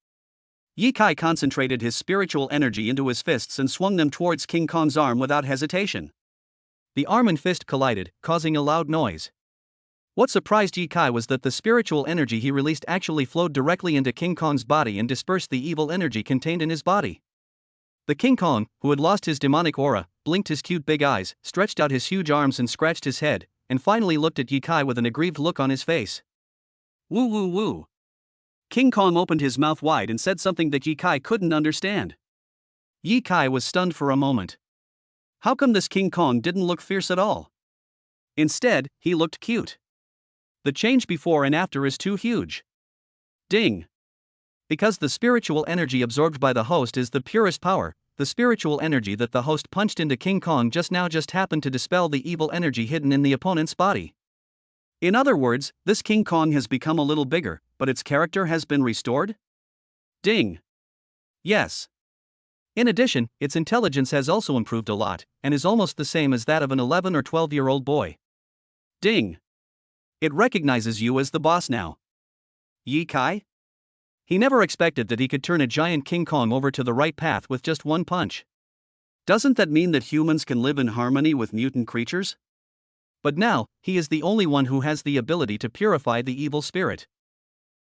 Ye Kai concentrated his spiritual energy into his fists and swung them towards King Kong's arm without hesitation. The arm and fist collided, causing a loud noise. What surprised Ye Kai was that the spiritual energy he released actually flowed directly into King Kong's body and dispersed the evil energy contained in his body. The King Kong, who had lost his demonic aura, blinked his cute big eyes, stretched out his huge arms and scratched his head, and finally looked at Ye Kai with an aggrieved look on his face. Woo woo woo. King Kong opened his mouth wide and said something that Ye Kai couldn't understand. Ye Kai was stunned for a moment. How come this King Kong didn't look fierce at all? Instead, he looked cute. The change before and after is too huge. Ding! Because the spiritual energy absorbed by the host is the purest power, the spiritual energy that the host punched into King Kong just happened to dispel the evil energy hidden in the opponent's body. In other words, this King Kong has become a little bigger, but its character has been restored? Ding! Yes. In addition, its intelligence has also improved a lot, and is almost the same as that of an 11 or 12-year-old boy. Ding! It recognizes you as the boss now. Ye Kai? He never expected that he could turn a giant King Kong over to the right path with just one punch. Doesn't that mean that humans can live in harmony with mutant creatures? But now, he is the only one who has the ability to purify the evil spirit.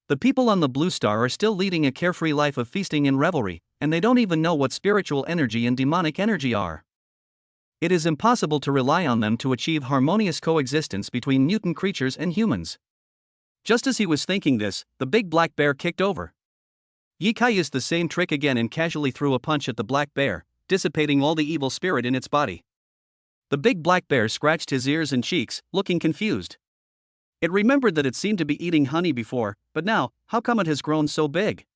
The people on the Blue Star are still leading a carefree life of feasting and revelry, and they don't even know what spiritual energy and demonic energy are. It is impossible to rely on them to achieve harmonious coexistence between mutant creatures and humans. Just as he was thinking this, the big black bear kicked over. Ye Kai used the same trick again and casually threw a punch at the black bear, dissipating all the evil spirit in its body. The big black bear scratched his ears and cheeks, looking confused. It remembered that it seemed to be eating honey before, but now, how come it has grown so big?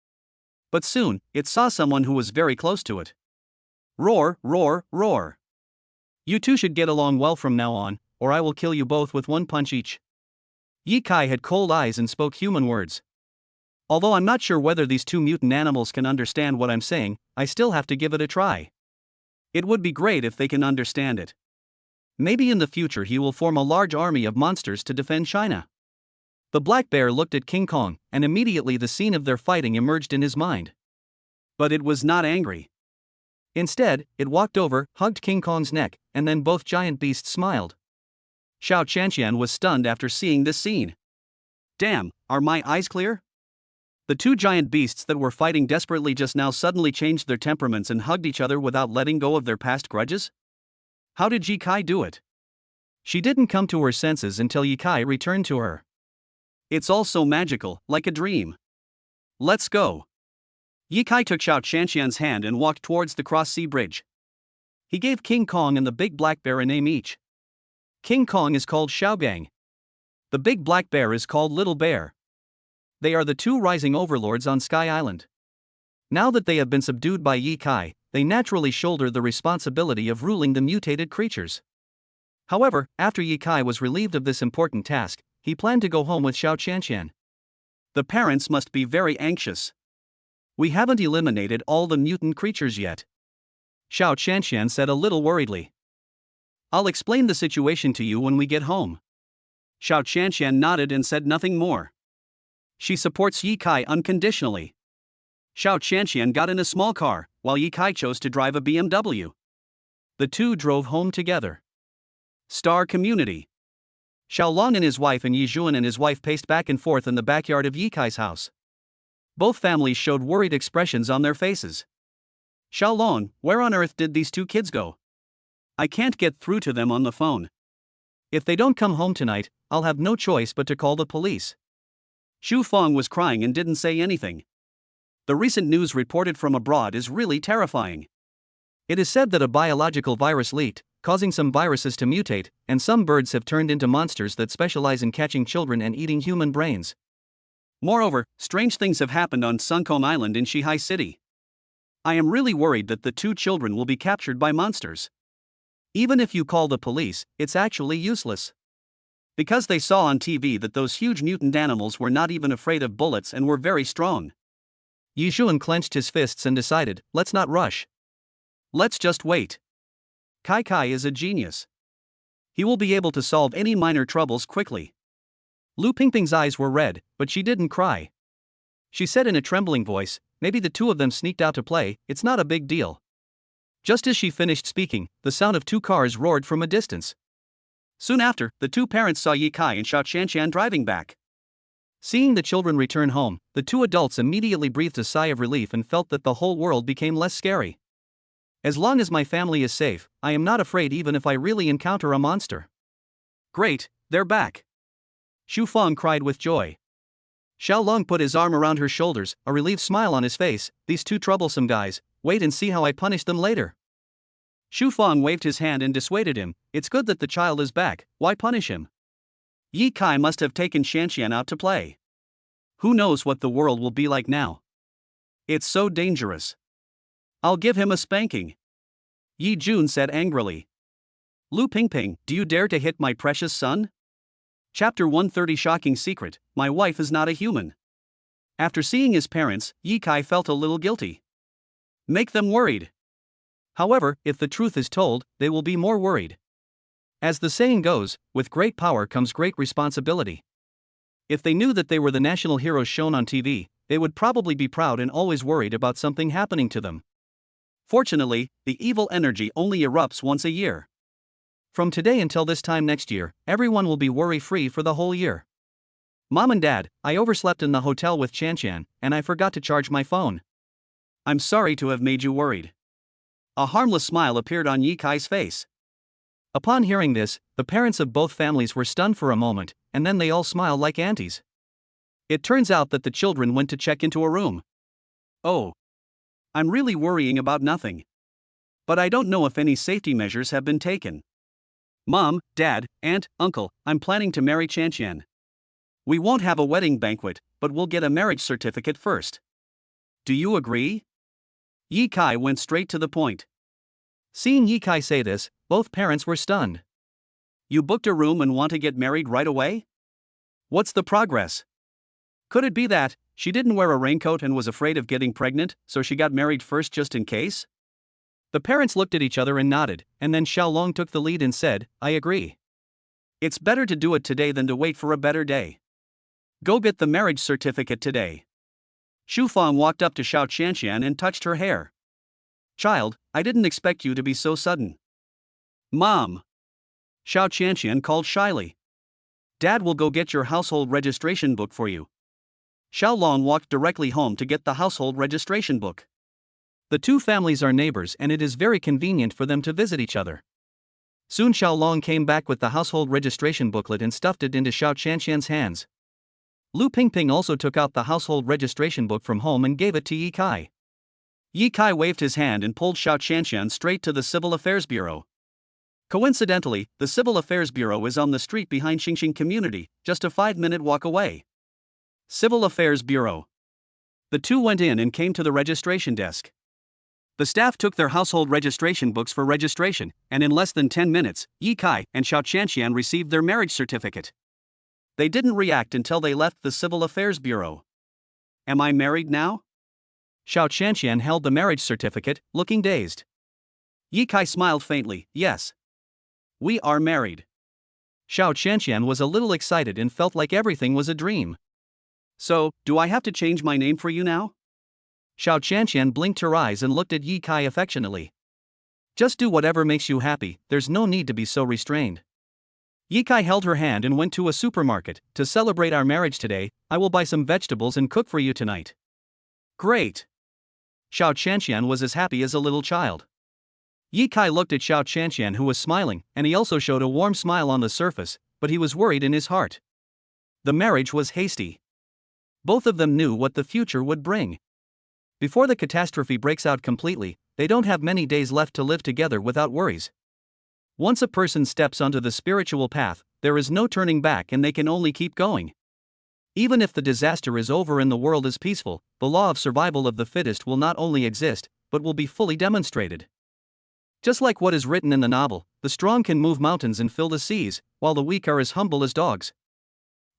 But soon, it saw someone who was very close to it. Roar, roar, roar. You two should get along well from now on, or I will kill you both with one punch each. Ye Kai had cold eyes and spoke human words. Although I'm not sure whether these two mutant animals can understand what I'm saying, I still have to give it a try. It would be great if they can understand it. Maybe in the future he will form a large army of monsters to defend China. The black bear looked at King Kong, and immediately the scene of their fighting emerged in his mind. But it was not angry. Instead, it walked over, hugged King Kong's neck, and then both giant beasts smiled. Xiao Qianqian was stunned after seeing this scene. Damn, are my eyes clear? The two giant beasts that were fighting desperately just now suddenly changed their temperaments and hugged each other without letting go of their past grudges? How did Ye Kai do it? She didn't come to her senses until Ye Kai returned to her. It's all so magical, like a dream. Let's go. Ye Kai took Xiao Qianqian's hand and walked towards the cross-sea bridge. He gave King Kong and the big black bear a name each. King Kong is called Xiaogang. The big black bear is called Little Bear. They are the two rising overlords on Sky Island. Now that they have been subdued by Ye Kai, they naturally shoulder the responsibility of ruling the mutated creatures. However, after Ye Kai was relieved of this important task, he planned to go home with Xiao Qianqian. The parents must be very anxious. We haven't eliminated all the mutant creatures yet. Xiao Qianqian said a little worriedly. I'll explain the situation to you when we get home. Xiao Qianqian nodded and said nothing more. She supports Ye Kai unconditionally. Xiao Qianqian got in a small car, while Ye Kai chose to drive a BMW. The two drove home together. Star Community. Xiaolong and his wife and Yi Zhuan and his wife paced back and forth in the backyard of Ye Kai's house. Both families showed worried expressions on their faces. Xiaolong, where on earth did these two kids go? I can't get through to them on the phone. If they don't come home tonight, I'll have no choice but to call the police. Xu Feng was crying and didn't say anything. The recent news reported from abroad is really terrifying. It is said that a biological virus leaked, causing some viruses to mutate, and some birds have turned into monsters that specialize in catching children and eating human brains. Moreover, strange things have happened on Suncheon Island in Shihai City. I am really worried that the 2 children will be captured by monsters. Even if you call the police, it's actually useless. Because they saw on TV that those huge mutant animals were not even afraid of bullets and were very strong. Yi Xuan clenched his fists and decided, let's not rush. Let's just wait. Kai Kai is a genius. He will be able to solve any minor troubles quickly. Lu Pingping's eyes were red, but she didn't cry. She said in a trembling voice, maybe the 2 of them sneaked out to play, it's not a big deal. Just as she finished speaking, the sound of 2 cars roared from a distance. Soon after, the 2 parents saw Yi Kai and Xiao Qianshan driving back. Seeing the children return home, the 2 adults immediately breathed a sigh of relief and felt that the whole world became less scary. As long as my family is safe, I am not afraid even if I really encounter a monster. Great, they're back. Xu Feng cried with joy. Xiao Long put his arm around her shoulders, a relieved smile on his face. These 2 troublesome guys, wait and see how I punish them later. Xu Feng waved his hand and dissuaded him, it's good that the child is back, why punish him? Yi Kai must have taken Xianxian out to play. Who knows what the world will be like now? It's so dangerous. I'll give him a spanking. Yi Jun said angrily. Lu Pingping, do you dare to hit my precious son? Chapter 130 Shocking Secret, my wife is not a human. After seeing his parents, Yi Kai felt a little guilty. Make them worried. However, if the truth is told, they will be more worried. As the saying goes, with great power comes great responsibility. If they knew that they were the national heroes shown on TV, they would probably be proud and always worried about something happening to them. Fortunately, the evil energy only erupts once a year. From today until this time next year, everyone will be worry-free for the whole year. Mom and Dad, I overslept in the hotel with Qianshan, and I forgot to charge my phone. I'm sorry to have made you worried. A harmless smile appeared on Yi Kai's face. Upon hearing this, the parents of both families were stunned for a moment, and then they all smiled like aunties. It turns out that the children went to check into a room. Oh. I'm really worrying about nothing. But I don't know if any safety measures have been taken. Mom, Dad, Aunt, Uncle, I'm planning to marry Qianshan. We won't have a wedding banquet, but we'll get a marriage certificate first. Do you agree? Yi Kai went straight to the point. Seeing Yi Kai say this, both parents were stunned. You booked a room and want to get married right away? What's the progress? Could it be that she didn't wear a raincoat and was afraid of getting pregnant, so she got married first just in case? The parents looked at each other and nodded, and then Xiao Long took the lead and said, I agree. It's better to do it today than to wait for a better day. Go get the marriage certificate today. Xu Feng walked up to Xiao Qianshan and touched her hair. Child, I didn't expect you to be so sudden. Mom. Xiao Qianshan called shyly. Dad will go get your household registration book for you. Xiao Long walked directly home to get the household registration book. The 2 families are neighbors and it is very convenient for them to visit each other. Soon Xiao Long came back with the household registration booklet and stuffed it into Xiao Qianshan's hands. Lu Pingping also took out the household registration book from home and gave it to Yi Kai. Yi Kai waved his hand and pulled Xiao Qianshan straight to the Civil Affairs Bureau. Coincidentally, the Civil Affairs Bureau is on the street behind Xingxing Community, just a 5-minute walk away. Civil Affairs Bureau. The 2 went in and came to the registration desk. The staff took their household registration books for registration, and in less than 10 minutes, Yi Kai and Xiao Qianshan received their marriage certificate. They didn't react until they left the Civil Affairs Bureau. Am I married now? Xiao Qianshan held the marriage certificate, looking dazed. Yi Kai smiled faintly, yes. We are married. Xiao Qianshan was a little excited and felt like everything was a dream. So, do I have to change my name for you now? Xiao Qianshan blinked her eyes and looked at Yi Kai affectionately. Just do whatever makes you happy, there's no need to be so restrained. Yi Kai held her hand and went to a supermarket. To celebrate our marriage today, I will buy some vegetables and cook for you tonight. Great. Xiao Qianshan was as happy as a little child. Yi Kai looked at Xiao Qianshan who was smiling, and he also showed a warm smile on the surface, but he was worried in his heart. The marriage was hasty. Both of them knew what the future would bring. Before the catastrophe breaks out completely, they don't have many days left to live together without worries. Once a person steps onto the spiritual path, there is no turning back and they can only keep going. Even if the disaster is over and the world is peaceful, the law of survival of the fittest will not only exist, but will be fully demonstrated. Just like what is written in the novel, the strong can move mountains and fill the seas, while the weak are as humble as dogs.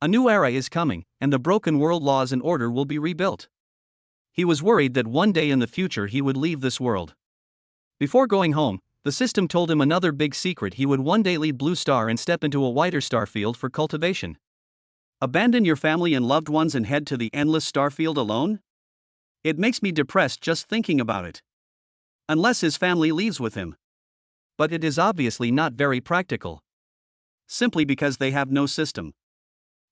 A new era is coming, and the broken world laws and order will be rebuilt. He was worried that one day in the future he would leave this world. Before going home, the system told him another big secret: he would one day leave Blue Star and step into a wider star field for cultivation. Abandon your family and loved ones and head to the endless star field alone? It makes me depressed just thinking about it. Unless his family leaves with him. But it is obviously not very practical. Simply because they have no system.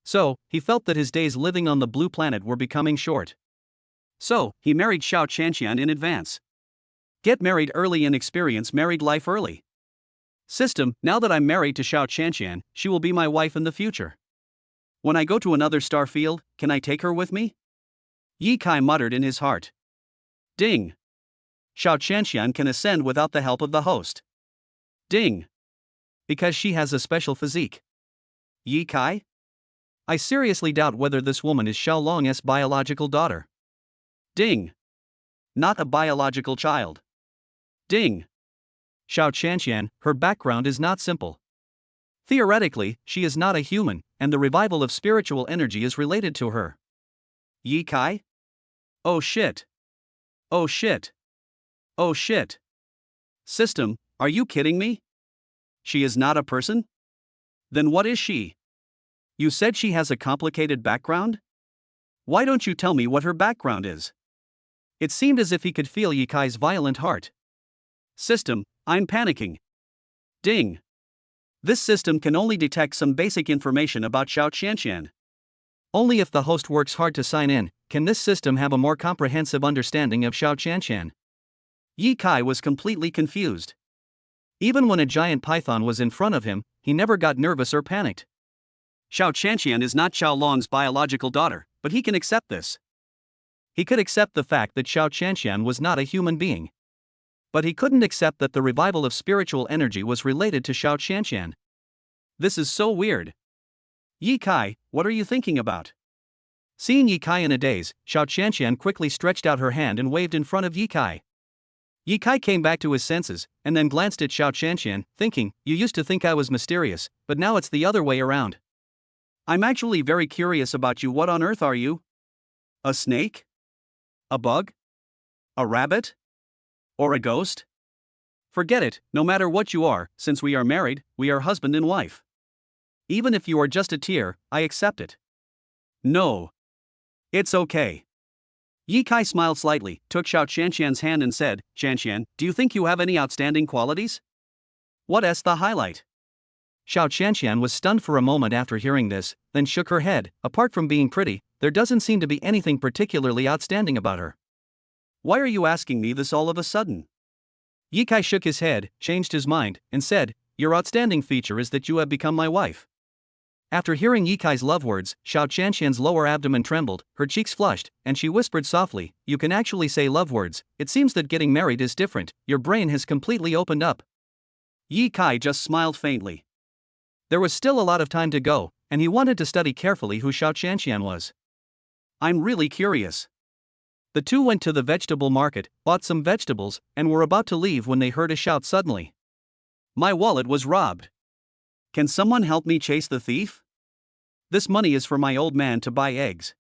So, he felt that his days living on the blue planet were becoming short. So, he married Xiao Chanxian in advance. Get married early and experience married life early. System: now that I'm married to Xiao Chanxian, she will be my wife in the future. When I go to another star field, can I take her with me? Yi Kai muttered in his heart. Ding. Xiao Chanxian can ascend without the help of the host. Ding. Because she has a special physique. Yi Kai? I seriously doubt whether this woman is Xiao Long's biological daughter. Ding. Not a biological child. Ding. Xiao Chanxian, her background is not simple. Theoretically, she is not a human, and the revival of spiritual energy is related to her. Yi Kai? Oh shit. Oh shit. Oh shit. System, are you kidding me? She is not a person? Then what is she? You said she has a complicated background? Why don't you tell me what her background is? It seemed as if he could feel Yi Kai's violent heart. System, I'm panicking. Ding. This system can only detect some basic information about Xiao Chanxian. Only if the host works hard to sign in, can this system have a more comprehensive understanding of Xiao Chanxian. Yi Kai was completely confused. Even when a giant python was in front of him, he never got nervous or panicked. Xiao Chanxian is not Xiao Long's biological daughter, but he can accept this. He could accept the fact that Xiao Chanxian was not a human being. But he couldn't accept that the revival of spiritual energy was related to Xiao Chanxian. This is so weird. Yi Kai, what are you thinking about? Seeing Yi Kai in a daze, Xiao Chanxian quickly stretched out her hand and waved in front of Yi Kai. Yi Kai came back to his senses, and then glanced at Xiao Chanxian, thinking, you used to think I was mysterious, but now it's the other way around. I'm actually very curious about you. What on earth are you? A snake? A bug? A rabbit? Or a ghost? Forget it, no matter what you are, since we are married, we are husband and wife. Even if you are just a tear, I accept it. No. It's okay. Yi Kai smiled slightly, took Xiao Chanxian's hand and said, Chanxian, do you think you have any outstanding qualities? What's the highlight? Xiao Chanxian was stunned for a moment after hearing this, then shook her head. Apart from being pretty, there doesn't seem to be anything particularly outstanding about her. Why are you asking me this all of a sudden? Yi Kai shook his head, changed his mind, and said, your outstanding feature is that you have become my wife. After hearing Yi Kai's love words, Xiao Chanxian's lower abdomen trembled, her cheeks flushed, and she whispered softly, you can actually say love words. It seems that getting married is different, your brain has completely opened up. Yi Kai just smiled faintly. There was still a lot of time to go, and he wanted to study carefully who Xiao Chanxian was. I'm really curious. The two went to the vegetable market, bought some vegetables, and were about to leave when they heard a shout suddenly. My wallet was robbed. Can someone help me chase the thief? This money is for my old man to buy eggs.